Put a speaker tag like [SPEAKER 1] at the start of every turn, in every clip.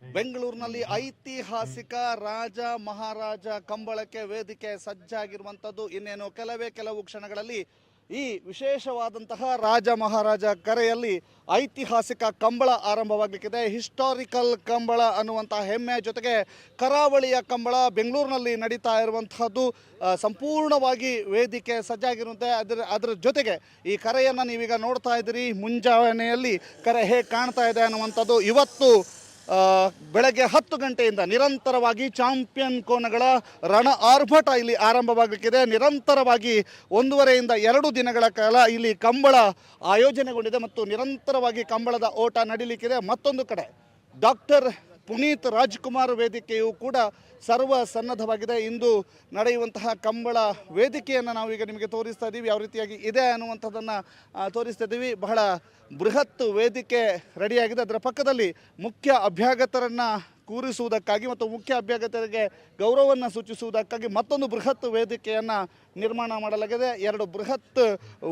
[SPEAKER 1] ಬೆಂಗಳೂರಿನಲ್ಲಿ ಐತಿಹಾಸಿಕ ರಾಜ ಮಹಾರಾಜ ಕಂಬಳಕ್ಕೆ ವೇದಿಕೆ ಸಜ್ಜಾಗಿರುವಂಥದ್ದು. ಇನ್ನೇನು ಕೆಲವು ಕ್ಷಣಗಳಲ್ಲಿ ಈ ವಿಶೇಷವಾದಂತಹ ರಾಜ ಮಹಾರಾಜ ಕರೆಯಲ್ಲಿ ಐತಿಹಾಸಿಕ ಕಂಬಳ ಆರಂಭವಾಗಲಿಕ್ಕಿದೆ. ಹಿಸ್ಟಾರಿಕಲ್ ಕಂಬಳ ಅನ್ನುವಂತಹ ಹೆಮ್ಮೆ ಜೊತೆಗೆ ಕರಾವಳಿಯ ಕಂಬಳ ಬೆಂಗಳೂರಿನಲ್ಲಿ ನಡೀತಾ ಇರುವಂತಹದ್ದು. ಸಂಪೂರ್ಣವಾಗಿ ವೇದಿಕೆ ಸಜ್ಜಾಗಿರುವಂತೆ ಅದರ ಜೊತೆಗೆ ಈ ಕರೆಯನ್ನು ನೀವೀಗ ನೋಡ್ತಾ ಇದ್ದೀರಿ. ಮುಂಜಾನೆಯಲ್ಲಿ ಕರೆ ಹೇಗೆ ಕಾಣ್ತಾ ಇದೆ ಅನ್ನುವಂಥದ್ದು. ಇವತ್ತು ಬೆಳಗ್ಗೆ 10 ಗಂಟೆಯಿಂದ ನಿರಂತರವಾಗಿ ಚಾಂಪಿಯನ್ ಕೋನಗಳ ರಣ ಆರ್ಭಟ ಇಲ್ಲಿ ಆರಂಭವಾಗಲಿಕ್ಕಿದೆ. ನಿರಂತರವಾಗಿ 1.5 ರಿಂದ 2 ದಿನಗಳ ಕಾಲ ಇಲ್ಲಿ ಕಂಬಳ ಆಯೋಜನೆಗೊಂಡಿದೆ ಮತ್ತು ನಿರಂತರವಾಗಿ ಕಂಬಳದ ಓಟ ನಡೀಲಿಕ್ಕಿದೆ. ಮತ್ತೊಂದು ಕಡೆ ಡಾಕ್ಟರ್ ಪುನೀತ್ ರಾಜ್ಕುಮಾರ್ ವೇದಿಕೆಯು ಕೂಡ ಸರ್ವ ಸನ್ನದ್ಧವಾಗಿದೆ. ಇಂದು ನಡೆಯುವಂತಹ ಕಂಬಳ ವೇದಿಕೆಯನ್ನು ನಾವೀಗ ನಿಮಗೆ ತೋರಿಸ್ತಾ ಇದ್ದೀವಿ. ಯಾವ ರೀತಿಯಾಗಿ ಇದೆ ಅನ್ನುವಂಥದ್ದನ್ನು ತೋರಿಸ್ತಾ ಇದ್ದೀವಿ. ಬಹಳ ಬೃಹತ್ ವೇದಿಕೆ ರೆಡಿಯಾಗಿದೆ. ಅದರ ಪಕ್ಕದಲ್ಲಿ ಮುಖ್ಯ ಅಭ್ಯಾಗತರನ್ನು ಕೂರಿಸುವುದಕ್ಕಾಗಿ ಮತ್ತು ಮುಖ್ಯ ಅಭ್ಯಾಗತರಿಗೆ ಗೌರವವನ್ನು ಸೂಚಿಸುವುದಕ್ಕಾಗಿ ಮತ್ತೊಂದು ಬೃಹತ್ ವೇದಿಕೆಯನ್ನು ನಿರ್ಮಾಣ ಮಾಡಲಾಗಿದೆ. 2 ಬೃಹತ್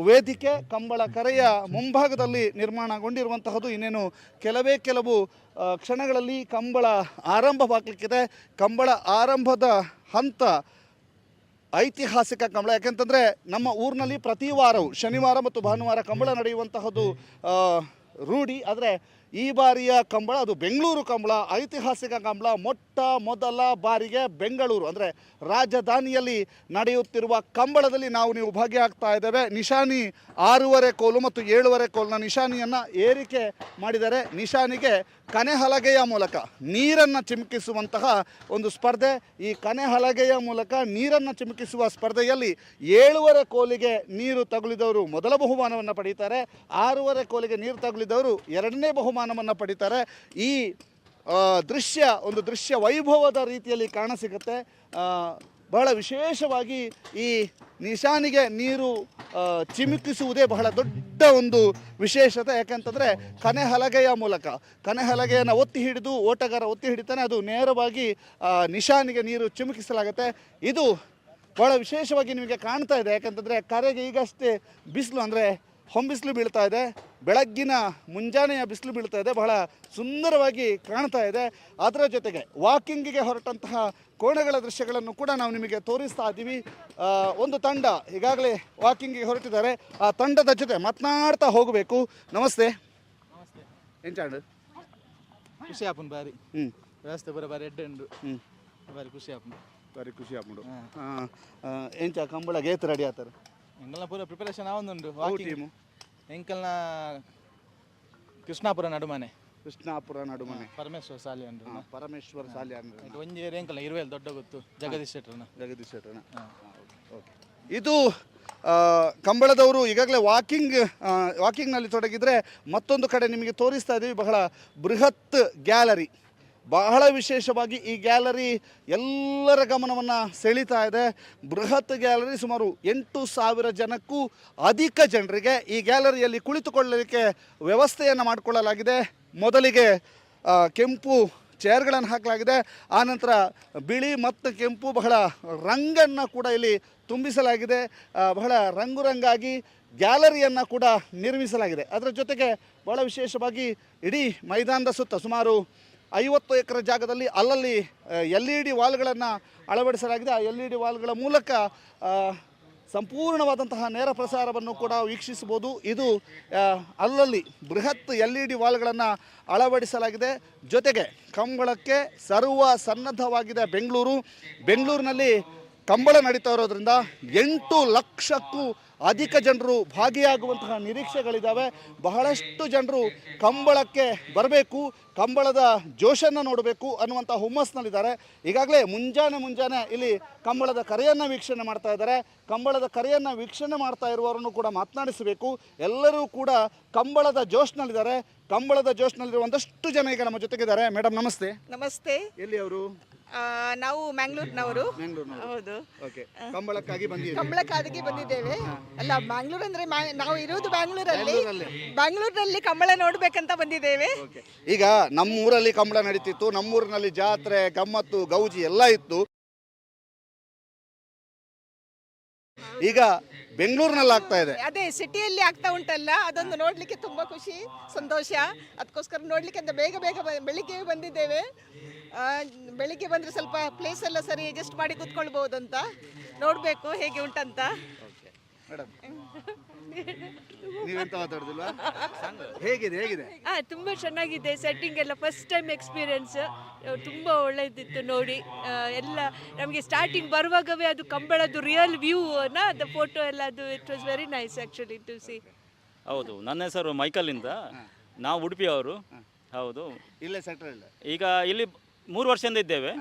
[SPEAKER 1] ವೇದಿಕೆ ಕಂಬಳ ಕರೆಯ ಮುಂಭಾಗದಲ್ಲಿ ನಿರ್ಮಾಣಗೊಂಡಿರುವಂತಹದ್ದು. ಇನ್ನೇನು ಕೆಲವು ಕ್ಷಣಗಳಲ್ಲಿ ಕಂಬಳ ಆರಂಭವಾಗಲಿಕ್ಕಿದೆ. ಕಂಬಳ ಆರಂಭದ ಹಂತ ಐತಿಹಾಸಿಕ ಕಂಬಳ. ಯಾಕೆಂತಂದರೆ ನಮ್ಮ ಊರಿನಲ್ಲಿ ಪ್ರತಿ ವಾರವೂ ಶನಿವಾರ ಮತ್ತು ಭಾನುವಾರ ಕಂಬಳ ನಡೆಯುವಂತಹದ್ದು ರೂಢಿ. ಆದರೆ ಈ ಬಾರಿಯ ಕಂಬಳ ಅದು ಬೆಂಗಳೂರು ಕಂಬಳ, ಐತಿಹಾಸಿಕ ಕಂಬಳ. ಮೊದಲ ಬಾರಿಗೆ ಬೆಂಗಳೂರು ಅಂದರೆ ರಾಜಧಾನಿಯಲ್ಲಿ ನಡೆಯುತ್ತಿರುವ ಕಂಬಳದಲ್ಲಿ ನೀವು ಭಾಗಿಯಾಗ್ತಾ ಇದ್ದೇವೆ. ನಿಶಾನಿ 6.5 ಕೋಲು ಮತ್ತು 7.5 ಕೋಲಿನ ನಿಶಾನಿಯನ್ನು ಏರಿಕೆ ಮಾಡಿದ್ದಾರೆ. ನಿಶಾನಿಗೆ ಕನೆಹಲಗೆಯ ಮೂಲಕ ನೀರನ್ನು ಚಿಮುಕಿಸುವಂತಹ ಒಂದು ಸ್ಪರ್ಧೆ. ಈ ಕನೆಹಲಗೆಯ ಮೂಲಕ ನೀರನ್ನು ಚಿಮುಕಿಸುವ ಸ್ಪರ್ಧೆಯಲ್ಲಿ 7.5 ಕೋಲಿಗೆ ನೀರು ತಗುಲಿದವರು ಮೊದಲ ಬಹುಮಾನವನ್ನು ಪಡೀತಾರೆ. 6.5 ಕೋಲಿಗೆ ನೀರು ತಗುಲಿದವರು 2ನೇ ಬಹುಮಾನವನ್ನು ಪಡೀತಾರೆ. ಈ ದೃಶ್ಯ ವೈಭವದ ರೀತಿಯಲ್ಲಿ ಕಾಣಸಿಗುತ್ತೆ. ಬಹಳ ವಿಶೇಷವಾಗಿ ಈ ನಿಶಾನಿಗೆ ನೀರು ಚಿಮುಕಿಸುವುದೇ ಬಹಳ ದೊಡ್ಡ ಒಂದು ವಿಶೇಷತೆ. ಯಾಕಂತಂದರೆ ಕನೆಹಲಗೆಯ ಮೂಲಕ ಕನೆಹಲಗೆಯನ್ನು ಒತ್ತಿ ಹಿಡಿದು ಓಟಗಾರ ಒತ್ತಿ ಹಿಡಿತಾನೆ, ಅದು ನೇರವಾಗಿ ನಿಶಾನಿಗೆ ನೀರು ಚಿಮುಕಿಸಲಾಗುತ್ತೆ. ಇದು ಬಹಳ ವಿಶೇಷವಾಗಿ ನಿಮಗೆ ಕಾಣ್ತಾ ಇದೆ. ಯಾಕಂತಂದರೆ ಕರೆಗೆ ಈಗಷ್ಟೇ ಬಿಸಿಲು ಅಂದರೆ ಹೊಂಬಿಸಿಲು ಬೀಳ್ತಾ ಇದೆ. ಬೆಳಗ್ಗಿನ ಮುಂಜಾನೆಯ ಬಿಸಿಲು ಬೀಳ್ತಾ ಇದೆ. ಬಹಳ ಸುಂದರವಾಗಿ ಕಾಣ್ತಾ ಇದೆ. ಅದರ ಜೊತೆಗೆ ವಾಕಿಂಗಿಗೆ ಹೊರಟಂತಹ ಕೋಣೆಗಳ ದೃಶ್ಯಗಳನ್ನು ಕೂಡ ನಾವು ನಿಮಗೆ ತೋರಿಸ್ತಾ ಇದ್ದೀವಿ. ಒಂದು ತಂಡ ಈಗಾಗಲೇ ವಾಕಿಂಗಿಗೆ ಹೊರಟಿದ್ದಾರೆ. ಆ ತಂಡದ ಜೊತೆ ಮಾತನಾಡ್ತಾ ಹೋಗಬೇಕು. ನಮಸ್ತೆ. ಎಂಚಾಂಡು
[SPEAKER 2] ಖುಷಿ ಆಪುಂಡು ಬಾರಿ ವ್ಯವಸ್ಥೆ ಬರೋ ಬಾರಿ ಎಡ್ಡೆಂಡು ಬಾರಿ ಖುಷಿ ಆಪುಂಡು
[SPEAKER 1] ಎಂಚ ಕಂಬಳ ಗೇತ್ ರೆಡಿ ಆತಾರೆ
[SPEAKER 2] ಎಂಕಲ್ನ ಪೂರ ಪ್ರಿಪರೇಷನ್ ಆವೊಂದುಂಡು ಟೀಮು ಎಂಕಲ್ನ ಕೃಷ್ಣಾಪುರ ನಡುಮನೆ ಪರಮೇಶ್ವರ ಸಾಲಿ ಅಂದ್ರು ಒಂಜಿ ಎಂಕಲ್ನ ಇರುವೆಲ್ ದೊಡ್ಡ ಗೊತ್ತು ಜಗದೀಶ್ ಶೆಟ್ಟರ್ನ
[SPEAKER 1] ಓಕೆ. ಇದು ಕಂಬಳದವರು ಈಗಾಗಲೇ ವಾಕಿಂಗ್ನಲ್ಲಿ ತೊಡಗಿದರೆ ಮತ್ತೊಂದು ಕಡೆ ನಿಮಗೆ ತೋರಿಸ್ತಾ ಇದ್ದೀವಿ. ಬಹಳ ಬೃಹತ್ ಗ್ಯಾಲರಿ. ಬಹಳ ವಿಶೇಷವಾಗಿ ಈ ಗ್ಯಾಲರಿ ಎಲ್ಲರ ಗಮನವನ್ನು ಸೆಳೀತಾ ಇದೆ. ಬೃಹತ್ ಗ್ಯಾಲರಿ. ಸುಮಾರು 8,000 ಜನಕ್ಕೂ ಅಧಿಕ ಜನರಿಗೆ ಈ ಗ್ಯಾಲರಿಯಲ್ಲಿ ಕುಳಿತುಕೊಳ್ಳಲಿಕ್ಕೆ ವ್ಯವಸ್ಥೆಯನ್ನು ಮಾಡಿಕೊಳ್ಳಲಾಗಿದೆ. ಮೊದಲಿಗೆ ಕೆಂಪು ಚೇರ್ಗಳನ್ನು ಹಾಕಲಾಗಿದೆ. ಆನಂತರ ಬಿಳಿ ಮತ್ತು ಕೆಂಪು ಬಹಳ ರಂಗನ್ನು ಕೂಡ ಇಲ್ಲಿ ತುಂಬಿಸಲಾಗಿದೆ. ಬಹಳ ರಂಗಾಗಿ ಗ್ಯಾಲರಿಯನ್ನು ಕೂಡ ನಿರ್ಮಿಸಲಾಗಿದೆ. ಅದರ ಜೊತೆಗೆ ಬಹಳ ವಿಶೇಷವಾಗಿ ಇಡೀ ಮೈದಾನದ ಸುತ್ತ ಸುಮಾರು 50 ಎಕರೆ ಜಾಗದಲ್ಲಿ ಅಲ್ಲಲ್ಲಿ LED ವಾಲ್ಗಳನ್ನು ಅಳವಡಿಸಲಾಗಿದೆ. ಆ LED ವಾಲ್ಗಳ ಮೂಲಕ ಸಂಪೂರ್ಣವಾದಂತಹ ನೇರ ಪ್ರಸಾರವನ್ನು ಕೂಡ ವೀಕ್ಷಿಸಬಹುದು. ಇದು ಅಲ್ಲಲ್ಲಿ ಬೃಹತ್ LED ವಾಲ್ಗಳನ್ನು ಅಳವಡಿಸಲಾಗಿದೆ. ಜೊತೆಗೆ ಕಂಬಳಕ್ಕೆ ಸರ್ವ ಸನ್ನದ್ಧವಾಗಿದೆ ಬೆಂಗಳೂರಿನಲ್ಲಿ ಕಂಬಳ ನಡೀತಾ ಇರೋದ್ರಿಂದ 8 ಲಕ್ಷಕ್ಕೂ ಅಧಿಕ ಜನರು ಭಾಗಿಯಾಗುವಂತಹ ನಿರೀಕ್ಷೆಗಳಿದ್ದಾವೆ. ಬಹಳಷ್ಟು ಜನರು ಕಂಬಳಕ್ಕೆ ಬರಬೇಕು, ಕಂಬಳದ ಜೋಶನ್ನು ನೋಡಬೇಕು ಅನ್ನುವಂಥ ಹುಮ್ಮಸ್ನಲ್ಲಿದ್ದಾರೆ. ಈಗಾಗಲೇ ಮುಂಜಾನೆ ಇಲ್ಲಿ ಕಂಬಳದ ಕರೆಯನ್ನು ವೀಕ್ಷಣೆ ಮಾಡ್ತಾ ಇದ್ದಾರೆ. ಕಂಬಳದ ಕರೆಯನ್ನು ವೀಕ್ಷಣೆ ಮಾಡ್ತಾ ಇರುವವರನ್ನು ಕೂಡ ಮಾತನಾಡಿಸಬೇಕು. ಎಲ್ಲರೂ ಕೂಡ ಕಂಬಳದ ಜೋಶ್ನಲ್ಲಿದ್ದಾರೆ. ಕಂಬಳದ ಜೋಶ್ನಲ್ಲಿರುವ ಒಂದಷ್ಟು ಜನ ಈಗ ನಮ್ಮ ಜೊತೆಗಿದ್ದಾರೆ. ಮೇಡಮ್ ನಮಸ್ತೆ.
[SPEAKER 3] ನಮಸ್ತೆ.
[SPEAKER 1] ಎಲ್ಲಿ ಅವರು?
[SPEAKER 3] ನಾವು ಮ್ಯಾಂಗ್ಳೂರ್ನವರು. ಹೌದು.
[SPEAKER 1] ಕಂಬಳಕ್ಕಾಗಿ
[SPEAKER 3] ಬಂದಿದ್ದೇವೆ. ಅಲ್ಲ, ಮ್ಯಾಂಗ್ಳೂರ್ ಅಂದ್ರೆ ನಾವು ಇರೋದು ಬ್ಯಾಂಗ್ಳೂರಲ್ಲಿ ಕಂಬಳ ನೋಡ್ಬೇಕಂತ ಬಂದಿದ್ದೇವೆ.
[SPEAKER 1] ಈಗ ನಮ್ಮೂರಲ್ಲಿ ಕಂಬಳ ನಡೀತಿತ್ತು. ನಮ್ಮೂರಿನಲ್ಲಿ ಜಾತ್ರೆ, ಗಮ್ಮತ್ತು, ಗೌಜಿ ಎಲ್ಲ ಇತ್ತು. ಈಗ ಬೆಂಗಳೂರಿನಲ್ಲಿ ಆಗ್ತಾ ಇದೆ.
[SPEAKER 3] ಅದೇ ಸಿಟಿಯಲ್ಲಿ ಆಗ್ತಾ ಉಂಟಲ್ಲ, ಅದೊಂದು ನೋಡ್ಲಿಕ್ಕೆ ತುಂಬಾ ಖುಷಿ ಸಂತೋಷ. ಅದಕ್ಕೋಸ್ಕರ ನೋಡ್ಲಿಕ್ಕೆ ಅಂತ ಬೇಗ ಬೇಗ ಬೆಳಿಗ್ಗೆ ಬಂದಿದ್ದೇವೆ. ಬೆಳಿಗ್ಗೆ ಬಂದ್ರೆ ಸ್ವಲ್ಪ ಪ್ಲೇಸ್ ಎಲ್ಲ ಸರಿ ಅಡ್ಜಸ್ಟ್ ಮಾಡಿ ಕೂತ್ಕೊಳ್ಬಹುದು ಅಂತ, ನೋಡ್ಬೇಕು ಹೇಗೆ ಉಂಟಂತ.
[SPEAKER 1] ಮೇಡಮ್ ನೀವೆಂತ ಮಾತಾಡುದಿಲ್ವಾ? ಹೇಗಿದೆ?
[SPEAKER 4] ತುಂಬ ಚೆನ್ನಾಗಿದೆ. ಸೆಟ್ಟಿಂಗ್ ಎಲ್ಲ ಫಸ್ಟ್ ಟೈಮ್ ಎಕ್ಸ್ಪೀರಿಯನ್ಸ್, ತುಂಬ ಒಳ್ಳೆಯದಿತ್ತು ನೋಡಿ. ಎಲ್ಲ ನಮಗೆ ಸ್ಟಾರ್ಟಿಂಗ್ ಬರುವಾಗವೇ ಅದು ಕಂಬಳದ್ದು ರಿಯಲ್ ವ್ಯೂ ಅದು ಫೋಟೋ ಎಲ್ಲ ಅದು it was very nice actually to see.
[SPEAKER 5] ಹೌದು, ನನ್ನ ಹೆಸರು ಮೈಕಲ್ ಇಂದ, ನಾವು ಉಡುಪಿಯವರು. ಹೌದು,
[SPEAKER 1] ಇಲ್ಲೇ ಸೆಟ್ರ್ ಇಲ್ಲ.
[SPEAKER 5] ಈಗ ಇಲ್ಲಿ 3 ವರ್ಷದಿಂದ ಇದ್ದೇವೆ.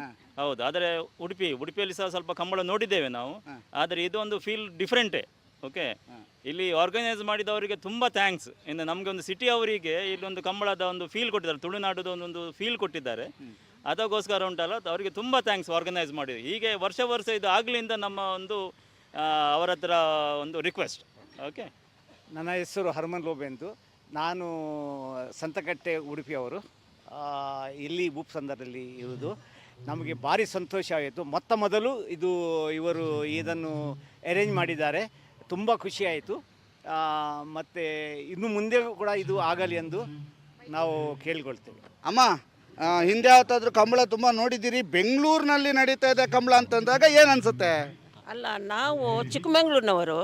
[SPEAKER 5] ಹೌದು, ಆದರೆ ಉಡುಪಿಯಲ್ಲಿ ಸಹ ಸ್ವಲ್ಪ ಕಂಬಳ ನೋಡಿದ್ದೇವೆ ನಾವು, ಆದರೆ ಇದು ಒಂದು ಫೀಲ್ ಡಿಫ್ರೆಂಟೇ. ಓಕೆ, ಇಲ್ಲಿ ಆರ್ಗನೈಸ್ ಮಾಡಿದವರಿಗೆ ತುಂಬ ಥ್ಯಾಂಕ್ಸ್. ಇನ್ನು ನಮಗೆ ಒಂದು ಸಿಟಿ ಅವರಿಗೆ ಇಲ್ಲೊಂದು ಕಂಬಳದ ಒಂದು ಫೀಲ್ ಕೊಟ್ಟಿದ್ದಾರೆ, ತುಳುನಾಡುದ ಒಂದೊಂದು ಫೀಲ್ ಕೊಟ್ಟಿದ್ದಾರೆ. ಅದಕ್ಕೋಸ್ಕರ ಉಂಟಲ್ಲ, ಅವರಿಗೆ ತುಂಬ ಥ್ಯಾಂಕ್ಸ್ ಆರ್ಗನೈಸ್ ಮಾಡಿ. ಹೀಗೆ ವರ್ಷ ಇದು ಆಗಲಿಂದ ನಮ್ಮ ಒಂದು ಅವರ ಹತ್ರ ಒಂದು ರಿಕ್ವೆಸ್ಟ್. ಓಕೆ,
[SPEAKER 6] ನನ್ನ ಹೆಸರು ಹರ್ಮನ್ ಲೋಬೆ ಎಂದು, ನಾನು ಸಂತಕಟ್ಟೆ ಉಡುಪಿಯವರು. ಇಲ್ಲಿ ಭೂಪ್ಸಂದರಲ್ಲಿ ಇರುವುದು ನಮಗೆ ಭಾರಿ ಸಂತೋಷ ಆಯಿತು. ಮೊದಲು ಇವರು ಇದನ್ನು ಅರೇಂಜ್ ಮಾಡಿದ್ದಾರೆ, ತುಂಬ ಖುಷಿಯಾಯಿತು. ಮತ್ತು ಇನ್ನು ಮುಂದೆ ಕೂಡ ಇದು ಆಗಲಿ ಎಂದು ನಾವು ಕೇಳಿಕೊಳ್ತೇವೆ.
[SPEAKER 1] ಅಮ್ಮ, ಹಿಂದೆ ಯಾವತ್ತಾದ್ರೂ ಕಂಬಳ ತುಂಬ ನೋಡಿದ್ದೀರಿ, ಬೆಂಗಳೂರಿನಲ್ಲಿ ನಡೀತಾ ಇದೆ ಕಂಬಳ ಅಂತಂದಾಗ ಏನು ಅನ್ಸುತ್ತೆ?
[SPEAKER 7] ಅಲ್ಲ, ನಾವು ಚಿಕ್ಕಮಂಗ್ಳೂರಿನವರು,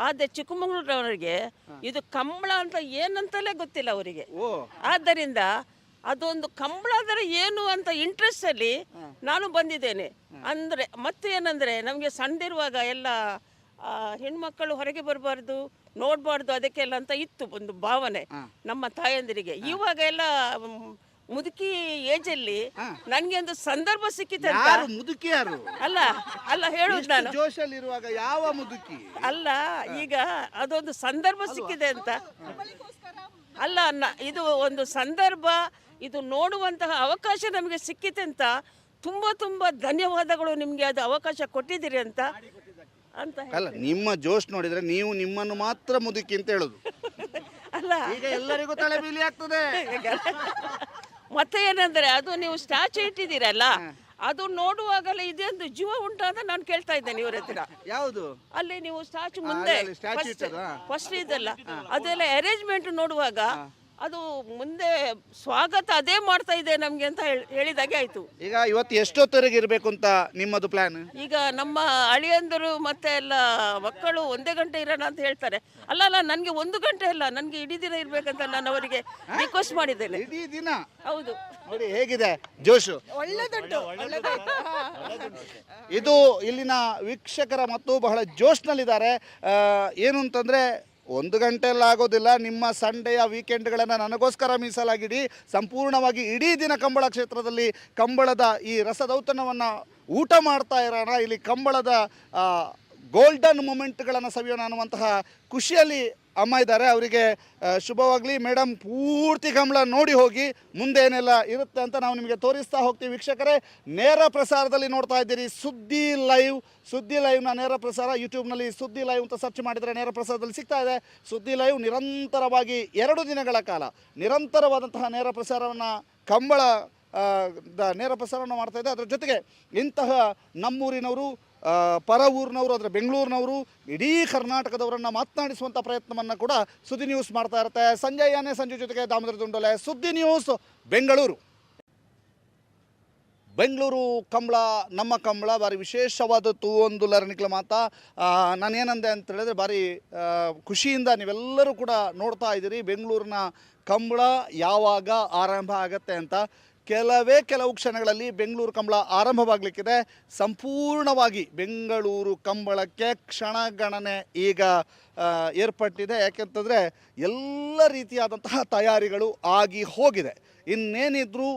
[SPEAKER 7] ಆದರೆ ಚಿಕ್ಕಮಂಗ್ಳೂರಿನವರಿಗೆ ಇದು ಕಂಬಳ ಅಂತ ಏನಂತಲೇ ಗೊತ್ತಿಲ್ಲ ಅವರಿಗೆ. ಆದ್ದರಿಂದ ಅದೊಂದು ಕಂಬಳ ಅಂದರೆ ಏನು ಅಂತ ಇಂಟ್ರೆಸ್ಟಲ್ಲಿ ನಾನು ಬಂದಿದ್ದೇನೆ. ಅಂದರೆ ಮತ್ತೆ ಏನಂದರೆ, ನಮಗೆ ಸಣ್ಣದಿರುವಾಗ ಎಲ್ಲ ಹೆಣ್ಮಕ್ಕಳು ಹೊರಗೆ ಬರಬಾರ್ದು, ನೋಡಬಾರ್ದು ಅದಕ್ಕೆಲ್ಲ ಅಂತ ಇತ್ತು ಒಂದು ಭಾವನೆ ನಮ್ಮ ತಾಯಂದಿರಿಗೆ. ಇವಾಗ ಎಲ್ಲ ಮುದುಕಿ ಏಜಲ್ಲಿ ನನಗೆ ಒಂದು ಸಂದರ್ಭ ಸಿಕ್ಕಿದೆ.
[SPEAKER 1] ಮುದುಕಿ ಯಾರು?
[SPEAKER 7] ಅಲ್ಲ ಹೇಳುದು ನಾನು,
[SPEAKER 1] ಜೋಶಲ್ಲಿರುವಾಗ ಯಾವ ಮುದುಕಿ
[SPEAKER 7] ಅಲ್ಲ, ಈಗ ಅದೊಂದು ಸಂದರ್ಭ ಸಿಕ್ಕಿದೆ ಅಂತ ಅಲ್ಲ, ಇದು ಒಂದು ಸಂದರ್ಭ, ಇದು ನೋಡುವಂತಹ ಅವಕಾಶ ನಮಗೆ ಸಿಕ್ಕಿದೆ ಅಂತ ತುಂಬ ಧನ್ಯವಾದಗಳು ನಿಮಗೆ, ಅದು ಅವಕಾಶ ಕೊಟ್ಟಿದ್ದೀರಿ ಅಂತ.
[SPEAKER 1] ಅಲ್ಲ, ನಿಮ್ಮ ಜೋಶ್ ನೋಡಿದ್ರೆ ನೀವು ನಿಮ್ಮನ್ನು ಮಾತ್ರ ಮುದುಕಿ ಅಂತ ಹೇಳುದು.
[SPEAKER 7] ಅಲ್ಲ,
[SPEAKER 1] ಈಗ ಎಲ್ಲರಿಗೂ ತಲೆಬೀಲಿ ಆಗ್ತದೆ.
[SPEAKER 7] ಮತ್ತೆ ಏನಂದ್ರೆ, ಅದು ನೀವು ಸ್ಟ್ಯಾಚು ಇಟ್ಟಿದ್ದೀರಲ್ಲ, ಅದು ನೋಡುವಾಗಲೇ ಇದೊಂದು ಜೀವ ಉಂಟು ಅಂತ ನಾನು ಕೇಳ್ತಾ ಇದ್ದೇನೆ ಇವರ ಹತ್ರ.
[SPEAKER 1] ಯಾವುದು?
[SPEAKER 7] ಅಲ್ಲಿ ನೀವು ಸ್ಟ್ಯಾಚು ಮುಂದೆ ಫಸ್ಟ್ ಇದೆಲ್ಲ ಅದೆಲ್ಲ ಅರೇಂಜ್ಮೆಂಟ್ ನೋಡುವಾಗ ಅದು ಮುಂದೆ ಸ್ವಾಗತ ಅದೇ ಮಾಡ್ತಾ ಇದೆ ನಮ್ಗೆ ಅಂತ ಹೇಳಿದಾಗೆ ಆಯ್ತು.
[SPEAKER 1] ಈಗ ಇವತ್ತು ಎಷ್ಟೊತ್ತವರೆಗೆ ಇರಬೇಕು ಅಂತ ನಿಮ್ಮದು ಪ್ಲಾನ್?
[SPEAKER 7] ಈಗ ನಮ್ಮ ಅಳಿಯಂದರು ಮತ್ತೆ ಎಲ್ಲ ಮಕ್ಕಳು 1 ಗಂಟೆ ಇರೋಣ ಅಂತ ಹೇಳ್ತಾರೆ. ಅಲ್ಲ, ನನಗೆ 1 ಗಂಟೆ ಅಲ್ಲ, ನನಗೆ ಇಡೀ ದಿನ ಇರ್ಬೇಕಂತ ನಾನು ಅವರಿಗೆ ರಿಕ್ವೆಸ್ಟ್ ಮಾಡಿದ್ದೇನೆ.
[SPEAKER 1] ಇಡೀ ದಿನ?
[SPEAKER 7] ಹೌದು.
[SPEAKER 1] ನೋಡಿ ಹೇಗಿದೆ ಜೋಶು.
[SPEAKER 3] ಒಳ್ಳೆದುಂಟು.
[SPEAKER 1] ಇದು ಇಲ್ಲಿನ ವೀಕ್ಷಕರ ಮತ್ತು ಬಹಳ ಜೋಶ್ನಲ್ಲಿದ್ದಾರೆ. ಏನು ಅಂತಂದರೆ, 1 ಗಂಟೆಯಲ್ಲಿ ಆಗೋದಿಲ್ಲ. ನಿಮ್ಮ ಸಂಡೆಯ ವೀಕೆಂಡ್ಗಳನ್ನು ನನಗೋಸ್ಕರ ಮೀಸಲಾಗಿಡಿ. ಸಂಪೂರ್ಣವಾಗಿ ಇಡೀ ದಿನ ಕಂಬಳ ಕ್ಷೇತ್ರದಲ್ಲಿ ಕಂಬಳದ ಈ ರಸದೌತಣವನ್ನು ಊಟ ಮಾಡ್ತಾ ಇರೋಣ. ಇಲ್ಲಿ ಕಂಬಳದ ಗೋಲ್ಡನ್ ಮೂಮೆಂಟ್ಗಳನ್ನು ಸವಿಯೋಣ ಅನ್ನುವಂತಹ ಖುಷಿಯಲ್ಲಿ ಅಮ್ಮ ಇದ್ದಾರೆ. ಅವರಿಗೆ ಶುಭವಾಗಲಿ. ಮೇಡಮ್, ಪೂರ್ತಿ ಕಂಬಳ ನೋಡಿ ಹೋಗಿ, ಮುಂದೆ ಏನೆಲ್ಲ ಇರುತ್ತೆ ಅಂತ ನಾವು ನಿಮಗೆ ತೋರಿಸ್ತಾ ಹೋಗ್ತೀವಿ. ವೀಕ್ಷಕರೇ, ನೇರ ಪ್ರಸಾರದಲ್ಲಿ ನೋಡ್ತಾ ಇದ್ದೀರಿ ಸುದ್ದಿ ಲೈವ್ನ ನೇರ ಪ್ರಸಾರ. ಯೂಟ್ಯೂಬ್ನಲ್ಲಿ ಸುದ್ದಿ ಲೈವ್ ಅಂತ ಸರ್ಚ್ ಮಾಡಿದರೆ ನೇರ ಪ್ರಸಾರದಲ್ಲಿ ಸಿಗ್ತಾ ಇದೆ. ಸುದ್ದಿ ಲೈವ್ ನಿರಂತರವಾಗಿ 2 ದಿನಗಳ ಕಾಲ ನಿರಂತರವಾದಂತಹ ನೇರ ಪ್ರಸಾರವನ್ನು ಕಂಬಳ ನೇರ ಪ್ರಸಾರವನ್ನು ಮಾಡ್ತಾ ಇದೆ. ಅದರ ಜೊತೆಗೆ ಇಂತಹ ನಮ್ಮೂರಿನವರು, ಪರ ಊರಿನವರು, ಅದರ ಬೆಂಗಳೂರಿನವರು, ಇಡೀ ಕರ್ನಾಟಕದವರನ್ನು ಮಾತನಾಡಿಸುವಂಥ ಪ್ರಯತ್ನವನ್ನು ಕೂಡ ಸುದ್ದಿ ನ್ಯೂಸ್ ಮಾಡ್ತಾ ಇರುತ್ತೆ. ಸಂಜೆ ಜೊತೆಗೆ ದಾಮೋದರ ದುಂಡೋಲೆ, ಸುದ್ದಿ ನ್ಯೂಸ್ ಬೆಂಗಳೂರು. ಬೆಂಗಳೂರು ಕಂಬಳ, ನಮ್ಮ ಕಂಬಳ ಭಾರಿ ವಿಶೇಷವಾದದ್ದು ಒಂದು ಲರ್ನಿಕ್ಲ ಮಾತಾ. ನಾನೇನಂದೆ ಅಂತ ಹೇಳಿದ್ರೆ, ಭಾರಿ ಖುಷಿಯಿಂದ ನೀವೆಲ್ಲರೂ ಕೂಡ ನೋಡ್ತಾ ಇದ್ದೀರಿ ಬೆಂಗಳೂರಿನ ಕಂಬಳ ಯಾವಾಗ ಆರಂಭ ಆಗತ್ತೆ ಅಂತ. ಕೆಲವು ಕ್ಷಣಗಳಲ್ಲಿ ಬೆಂಗಳೂರು ಕಂಬಳ ಆರಂಭವಾಗಲಿಕ್ಕಿದೆ. ಸಂಪೂರ್ಣವಾಗಿ ಬೆಂಗಳೂರು ಕಂಬಳಕ್ಕೆ ಕ್ಷಣಗಣನೆ ಈಗ ಏರ್ಪಟ್ಟಿದೆ. ಯಾಕೆಂತಂದರೆ ಎಲ್ಲ ರೀತಿಯಾದಂತಹ ತಯಾರಿಗಳು ಆಗಿ ಹೋಗಿದೆ. ಇನ್ನೇನಿದ್ರೂ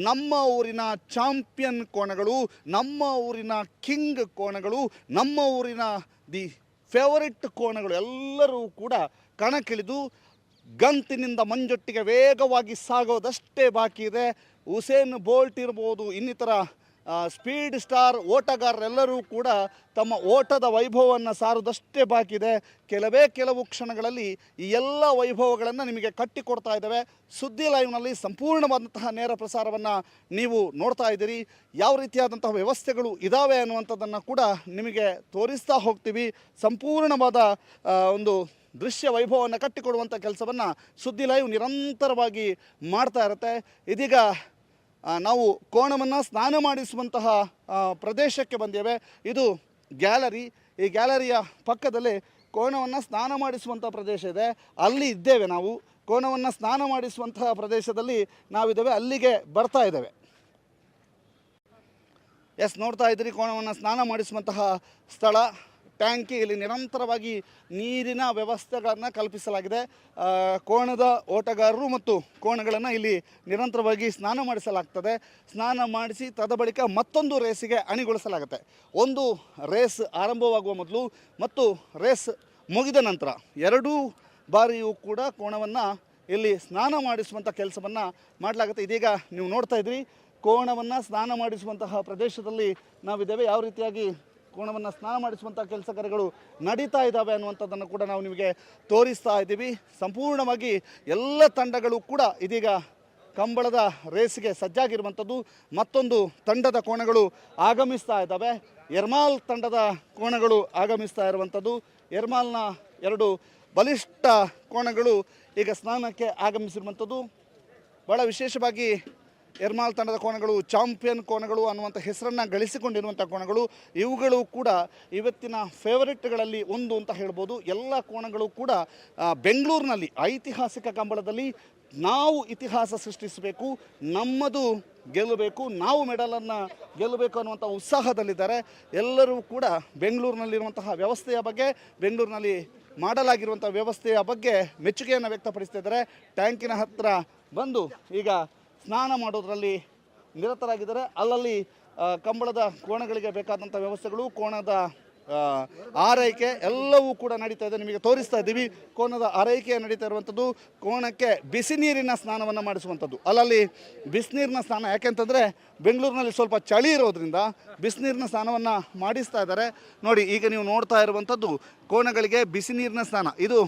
[SPEAKER 1] ನಮ್ಮ ಊರಿನ ಚಾಂಪಿಯನ್ ಕೋಣಗಳು, ನಮ್ಮ ಊರಿನ ಕಿಂಗ್ ಕೋಣಗಳು, ನಮ್ಮ ಊರಿನ ದಿ ಫೇವರಿಟ್ ಕೋಣಗಳು ಎಲ್ಲರೂ ಕೂಡ ಕಣಕ್ಕಿಳಿದು ಗಂತಿನಿಂದ ಮಂಜೊಟ್ಟಿಗೆ ವೇಗವಾಗಿ ಸಾಗೋದಷ್ಟೇ ಬಾಕಿ ಇದೆ. ಉಸೇನ್ ಬೋಲ್ಟ್ ಇರ್ಬೋದು, ಇನ್ನಿತರ ಸ್ಪೀಡ್ ಸ್ಟಾರ್ ಓಟಗಾರರೆಲ್ಲರೂ ಕೂಡ ತಮ್ಮ ಓಟದ ವೈಭವವನ್ನು ಸಾರುವುದಷ್ಟೇ ಬಾಕಿ ಇದೆ. ಕೆಲವು ಕ್ಷಣಗಳಲ್ಲಿ ಈ ಎಲ್ಲ ವೈಭವಗಳನ್ನು ನಿಮಗೆ ಕಟ್ಟಿಕೊಡ್ತಾ ಇದ್ದಾವೆ. ಸುದ್ದಿ ಲೈವ್ನಲ್ಲಿ ಸಂಪೂರ್ಣವಾದಂತಹ ನೇರ ಪ್ರಸಾರವನ್ನು ನೀವು ನೋಡ್ತಾ ಇದ್ದೀರಿ. ಯಾವ ರೀತಿಯಾದಂತಹ ವ್ಯವಸ್ಥೆಗಳು ಇದ್ದಾವೆ ಅನ್ನುವಂಥದ್ದನ್ನು ಕೂಡ ನಿಮಗೆ ತೋರಿಸ್ತಾ ಹೋಗ್ತೀವಿ. ಸಂಪೂರ್ಣವಾದ ಒಂದು ದೃಶ್ಯ ವೈಭವವನ್ನು ಕಟ್ಟಿಕೊಡುವಂಥ ಕೆಲಸವನ್ನು ಸುದ್ದಿ ಲೈವ್ ನಿರಂತರವಾಗಿ ಮಾಡ್ತಾ ಇರುತ್ತೆ. ಇದೀಗ ನಾವು ಕೋಣವನ್ನು ಸ್ನಾನ ಮಾಡಿಸುವಂತಹ ಪ್ರದೇಶಕ್ಕೆ ಬಂದೇವೆ. ಇದು ಗ್ಯಾಲರಿ. ಈ ಗ್ಯಾಲರಿಯ ಪಕ್ಕದಲ್ಲಿ ಕೋಣವನ್ನು ಸ್ನಾನ ಮಾಡಿಸುವಂಥ ಪ್ರದೇಶ ಇದೆ. ಅಲ್ಲಿ ಇದ್ದೇವೆ ನಾವು. ಕೋಣವನ್ನು ಸ್ನಾನ ಮಾಡಿಸುವಂತಹ ಪ್ರದೇಶದಲ್ಲಿ ನಾವಿದ್ದೇವೆ. ಅಲ್ಲಿಗೆ ಬರ್ತಾ ಇದ್ದೇವೆ. ಎಸ್, ನೋಡ್ತಾ ಇದ್ದೀರಿ ಕೋಣವನ್ನು ಸ್ನಾನ ಮಾಡಿಸುವಂತಹ ಸ್ಥಳ. ಟ್ಯಾಂಕಿ, ಇಲ್ಲಿ ನಿರಂತರವಾಗಿ ನೀರಿನ ವ್ಯವಸ್ಥೆಗಳನ್ನು ಕಲ್ಪಿಸಲಾಗಿದೆ. ಕೋಣದ ಓಟಗಾರರು ಮತ್ತು ಕೋಣಗಳನ್ನು ಇಲ್ಲಿ ನಿರಂತರವಾಗಿ ಸ್ನಾನ ಮಾಡಿಸಲಾಗ್ತದೆ. ಸ್ನಾನ ಮಾಡಿಸಿ ತದ ಬಳಿಕ ಮತ್ತೊಂದು ರೇಸಿಗೆ ಅಣಿಗೊಳಿಸಲಾಗುತ್ತೆ. ಒಂದು ರೇಸ್ ಆರಂಭವಾಗುವ ಮೊದಲು ಮತ್ತು ರೇಸ್ ಮುಗಿದ ನಂತರ ಎರಡೂ ಬಾರಿಯೂ ಕೂಡ ಕೋಣವನ್ನು ಇಲ್ಲಿ ಸ್ನಾನ ಮಾಡಿಸುವಂಥ ಕೆಲಸವನ್ನು ಮಾಡಲಾಗುತ್ತೆ. ಇದೀಗ ನೀವು ನೋಡ್ತಾ ಇದ್ರಿ ಕೋಣವನ್ನು ಸ್ನಾನ ಮಾಡಿಸುವಂತಹ ಪ್ರದೇಶದಲ್ಲಿ ನಾವಿದ್ದೇವೆ. ಯಾವ ರೀತಿಯಾಗಿ ಕೋಣವನ್ನು ಸ್ನಾನ ಮಾಡಿಸುವಂಥ ಕೆಲಸ ಕಾರ್ಯಗಳು ನಡೀತಾ ಇದ್ದಾವೆ ಅನ್ನುವಂಥದ್ದನ್ನು ಕೂಡ ನಾವು ನಿಮಗೆ ತೋರಿಸ್ತಾ ಇದ್ದೀವಿ. ಸಂಪೂರ್ಣವಾಗಿ ಎಲ್ಲ ತಂಡಗಳು ಕೂಡ ಇದೀಗ ಕಂಬಳದ ರೇಸ್ಗೆ ಸಜ್ಜಾಗಿರುವಂಥದ್ದು. ಮತ್ತೊಂದು ತಂಡದ ಕೋಣಗಳು ಆಗಮಿಸ್ತಾ ಇದ್ದಾವೆ. ಎರ್ಮಾಲ್ ತಂಡದ ಕೋಣಗಳು ಆಗಮಿಸ್ತಾ ಇರುವಂಥದ್ದು. ಎರ್ಮಾಲ್ನ 2 ಬಲಿಷ್ಠ ಕೋಣಗಳು ಈಗ ಸ್ನಾನಕ್ಕೆ ಆಗಮಿಸಿರುವಂಥದ್ದು. ಭಾಳ ವಿಶೇಷವಾಗಿ ಎರ್ಮಾಲ್ ತಂಡದ ಕೋಣಗಳು ಚಾಂಪಿಯನ್ ಕೋಣಗಳು ಅನ್ನುವಂಥ ಹೆಸರನ್ನು ಗಳಿಸಿಕೊಂಡಿರುವಂಥ ಕೋಣಗಳು. ಇವುಗಳು ಕೂಡ ಇವತ್ತಿನ ಫೇವರಿಟ್ಗಳಲ್ಲಿ ಒಂದು ಅಂತ ಹೇಳ್ಬೋದು. ಎಲ್ಲ ಕೋಣಗಳು ಕೂಡ ಬೆಂಗಳೂರಿನಲ್ಲಿ ಐತಿಹಾಸಿಕ ಕಂಬಳದಲ್ಲಿ ನಾವು ಇತಿಹಾಸ ಸೃಷ್ಟಿಸಬೇಕು, ನಮ್ಮದು ಗೆಲ್ಲಬೇಕು, ನಾವು ಮೆಡಲನ್ನು ಗೆಲ್ಲಬೇಕು ಅನ್ನುವಂಥ ಉತ್ಸಾಹದಲ್ಲಿದ್ದಾರೆ. ಎಲ್ಲರೂ ಕೂಡ ಬೆಂಗಳೂರಿನಲ್ಲಿರುವಂತಹ ವ್ಯವಸ್ಥೆಯ ಬಗ್ಗೆ, ಬೆಂಗಳೂರಿನಲ್ಲಿ ಮಾಡಲಾಗಿರುವಂಥ ವ್ಯವಸ್ಥೆಯ ಬಗ್ಗೆ ಮೆಚ್ಚುಗೆಯನ್ನು ವ್ಯಕ್ತಪಡಿಸ್ತಿದ್ದಾರೆ. ಟ್ಯಾಂಕಿನ ಹತ್ತಿರ ಬಂದು ಈಗ ಸ್ನಾನ ಮಾಡೋದರಲ್ಲಿ ನಿರತರಾಗಿದ್ದಾರೆ. ಅಲ್ಲಲ್ಲಿ ಕಂಬಳದ ಕೋಣಗಳಿಗೆ ಬೇಕಾದಂಥ ವ್ಯವಸ್ಥೆಗಳು, ಕೋಣದ ಆರೈಕೆ ಎಲ್ಲವೂ ಕೂಡ ನಡೀತಾ ಇದೆ. ನಿಮಗೆ ತೋರಿಸ್ತಾ ಇದ್ದೀವಿ ಕೋಣದ ಆರೈಕೆ ನಡೀತಾ ಇರುವಂಥದ್ದು. ಕೋಣಕ್ಕೆ ಬಿಸಿ ನೀರಿನ ಸ್ನಾನವನ್ನು ಮಾಡಿಸುವಂಥದ್ದು. ಅಲ್ಲಲ್ಲಿ ಬಿಸಿನೀರಿನ ಸ್ನಾನ, ಯಾಕೆಂತಂದರೆ ಬೆಂಗಳೂರಿನಲ್ಲಿ ಸ್ವಲ್ಪ ಚಳಿ ಇರೋದ್ರಿಂದ ಬಿಸಿನೀರಿನ ಸ್ನಾನವನ್ನು ಮಾಡಿಸ್ತಾ ಇದ್ದಾರೆ. ನೋಡಿ, ಈಗ ನೀವು ನೋಡ್ತಾ ಇರುವಂಥದ್ದು ಕೋಣಗಳಿಗೆ ಬಿಸಿ ನೀರಿನ ಸ್ನಾನ. ಇದು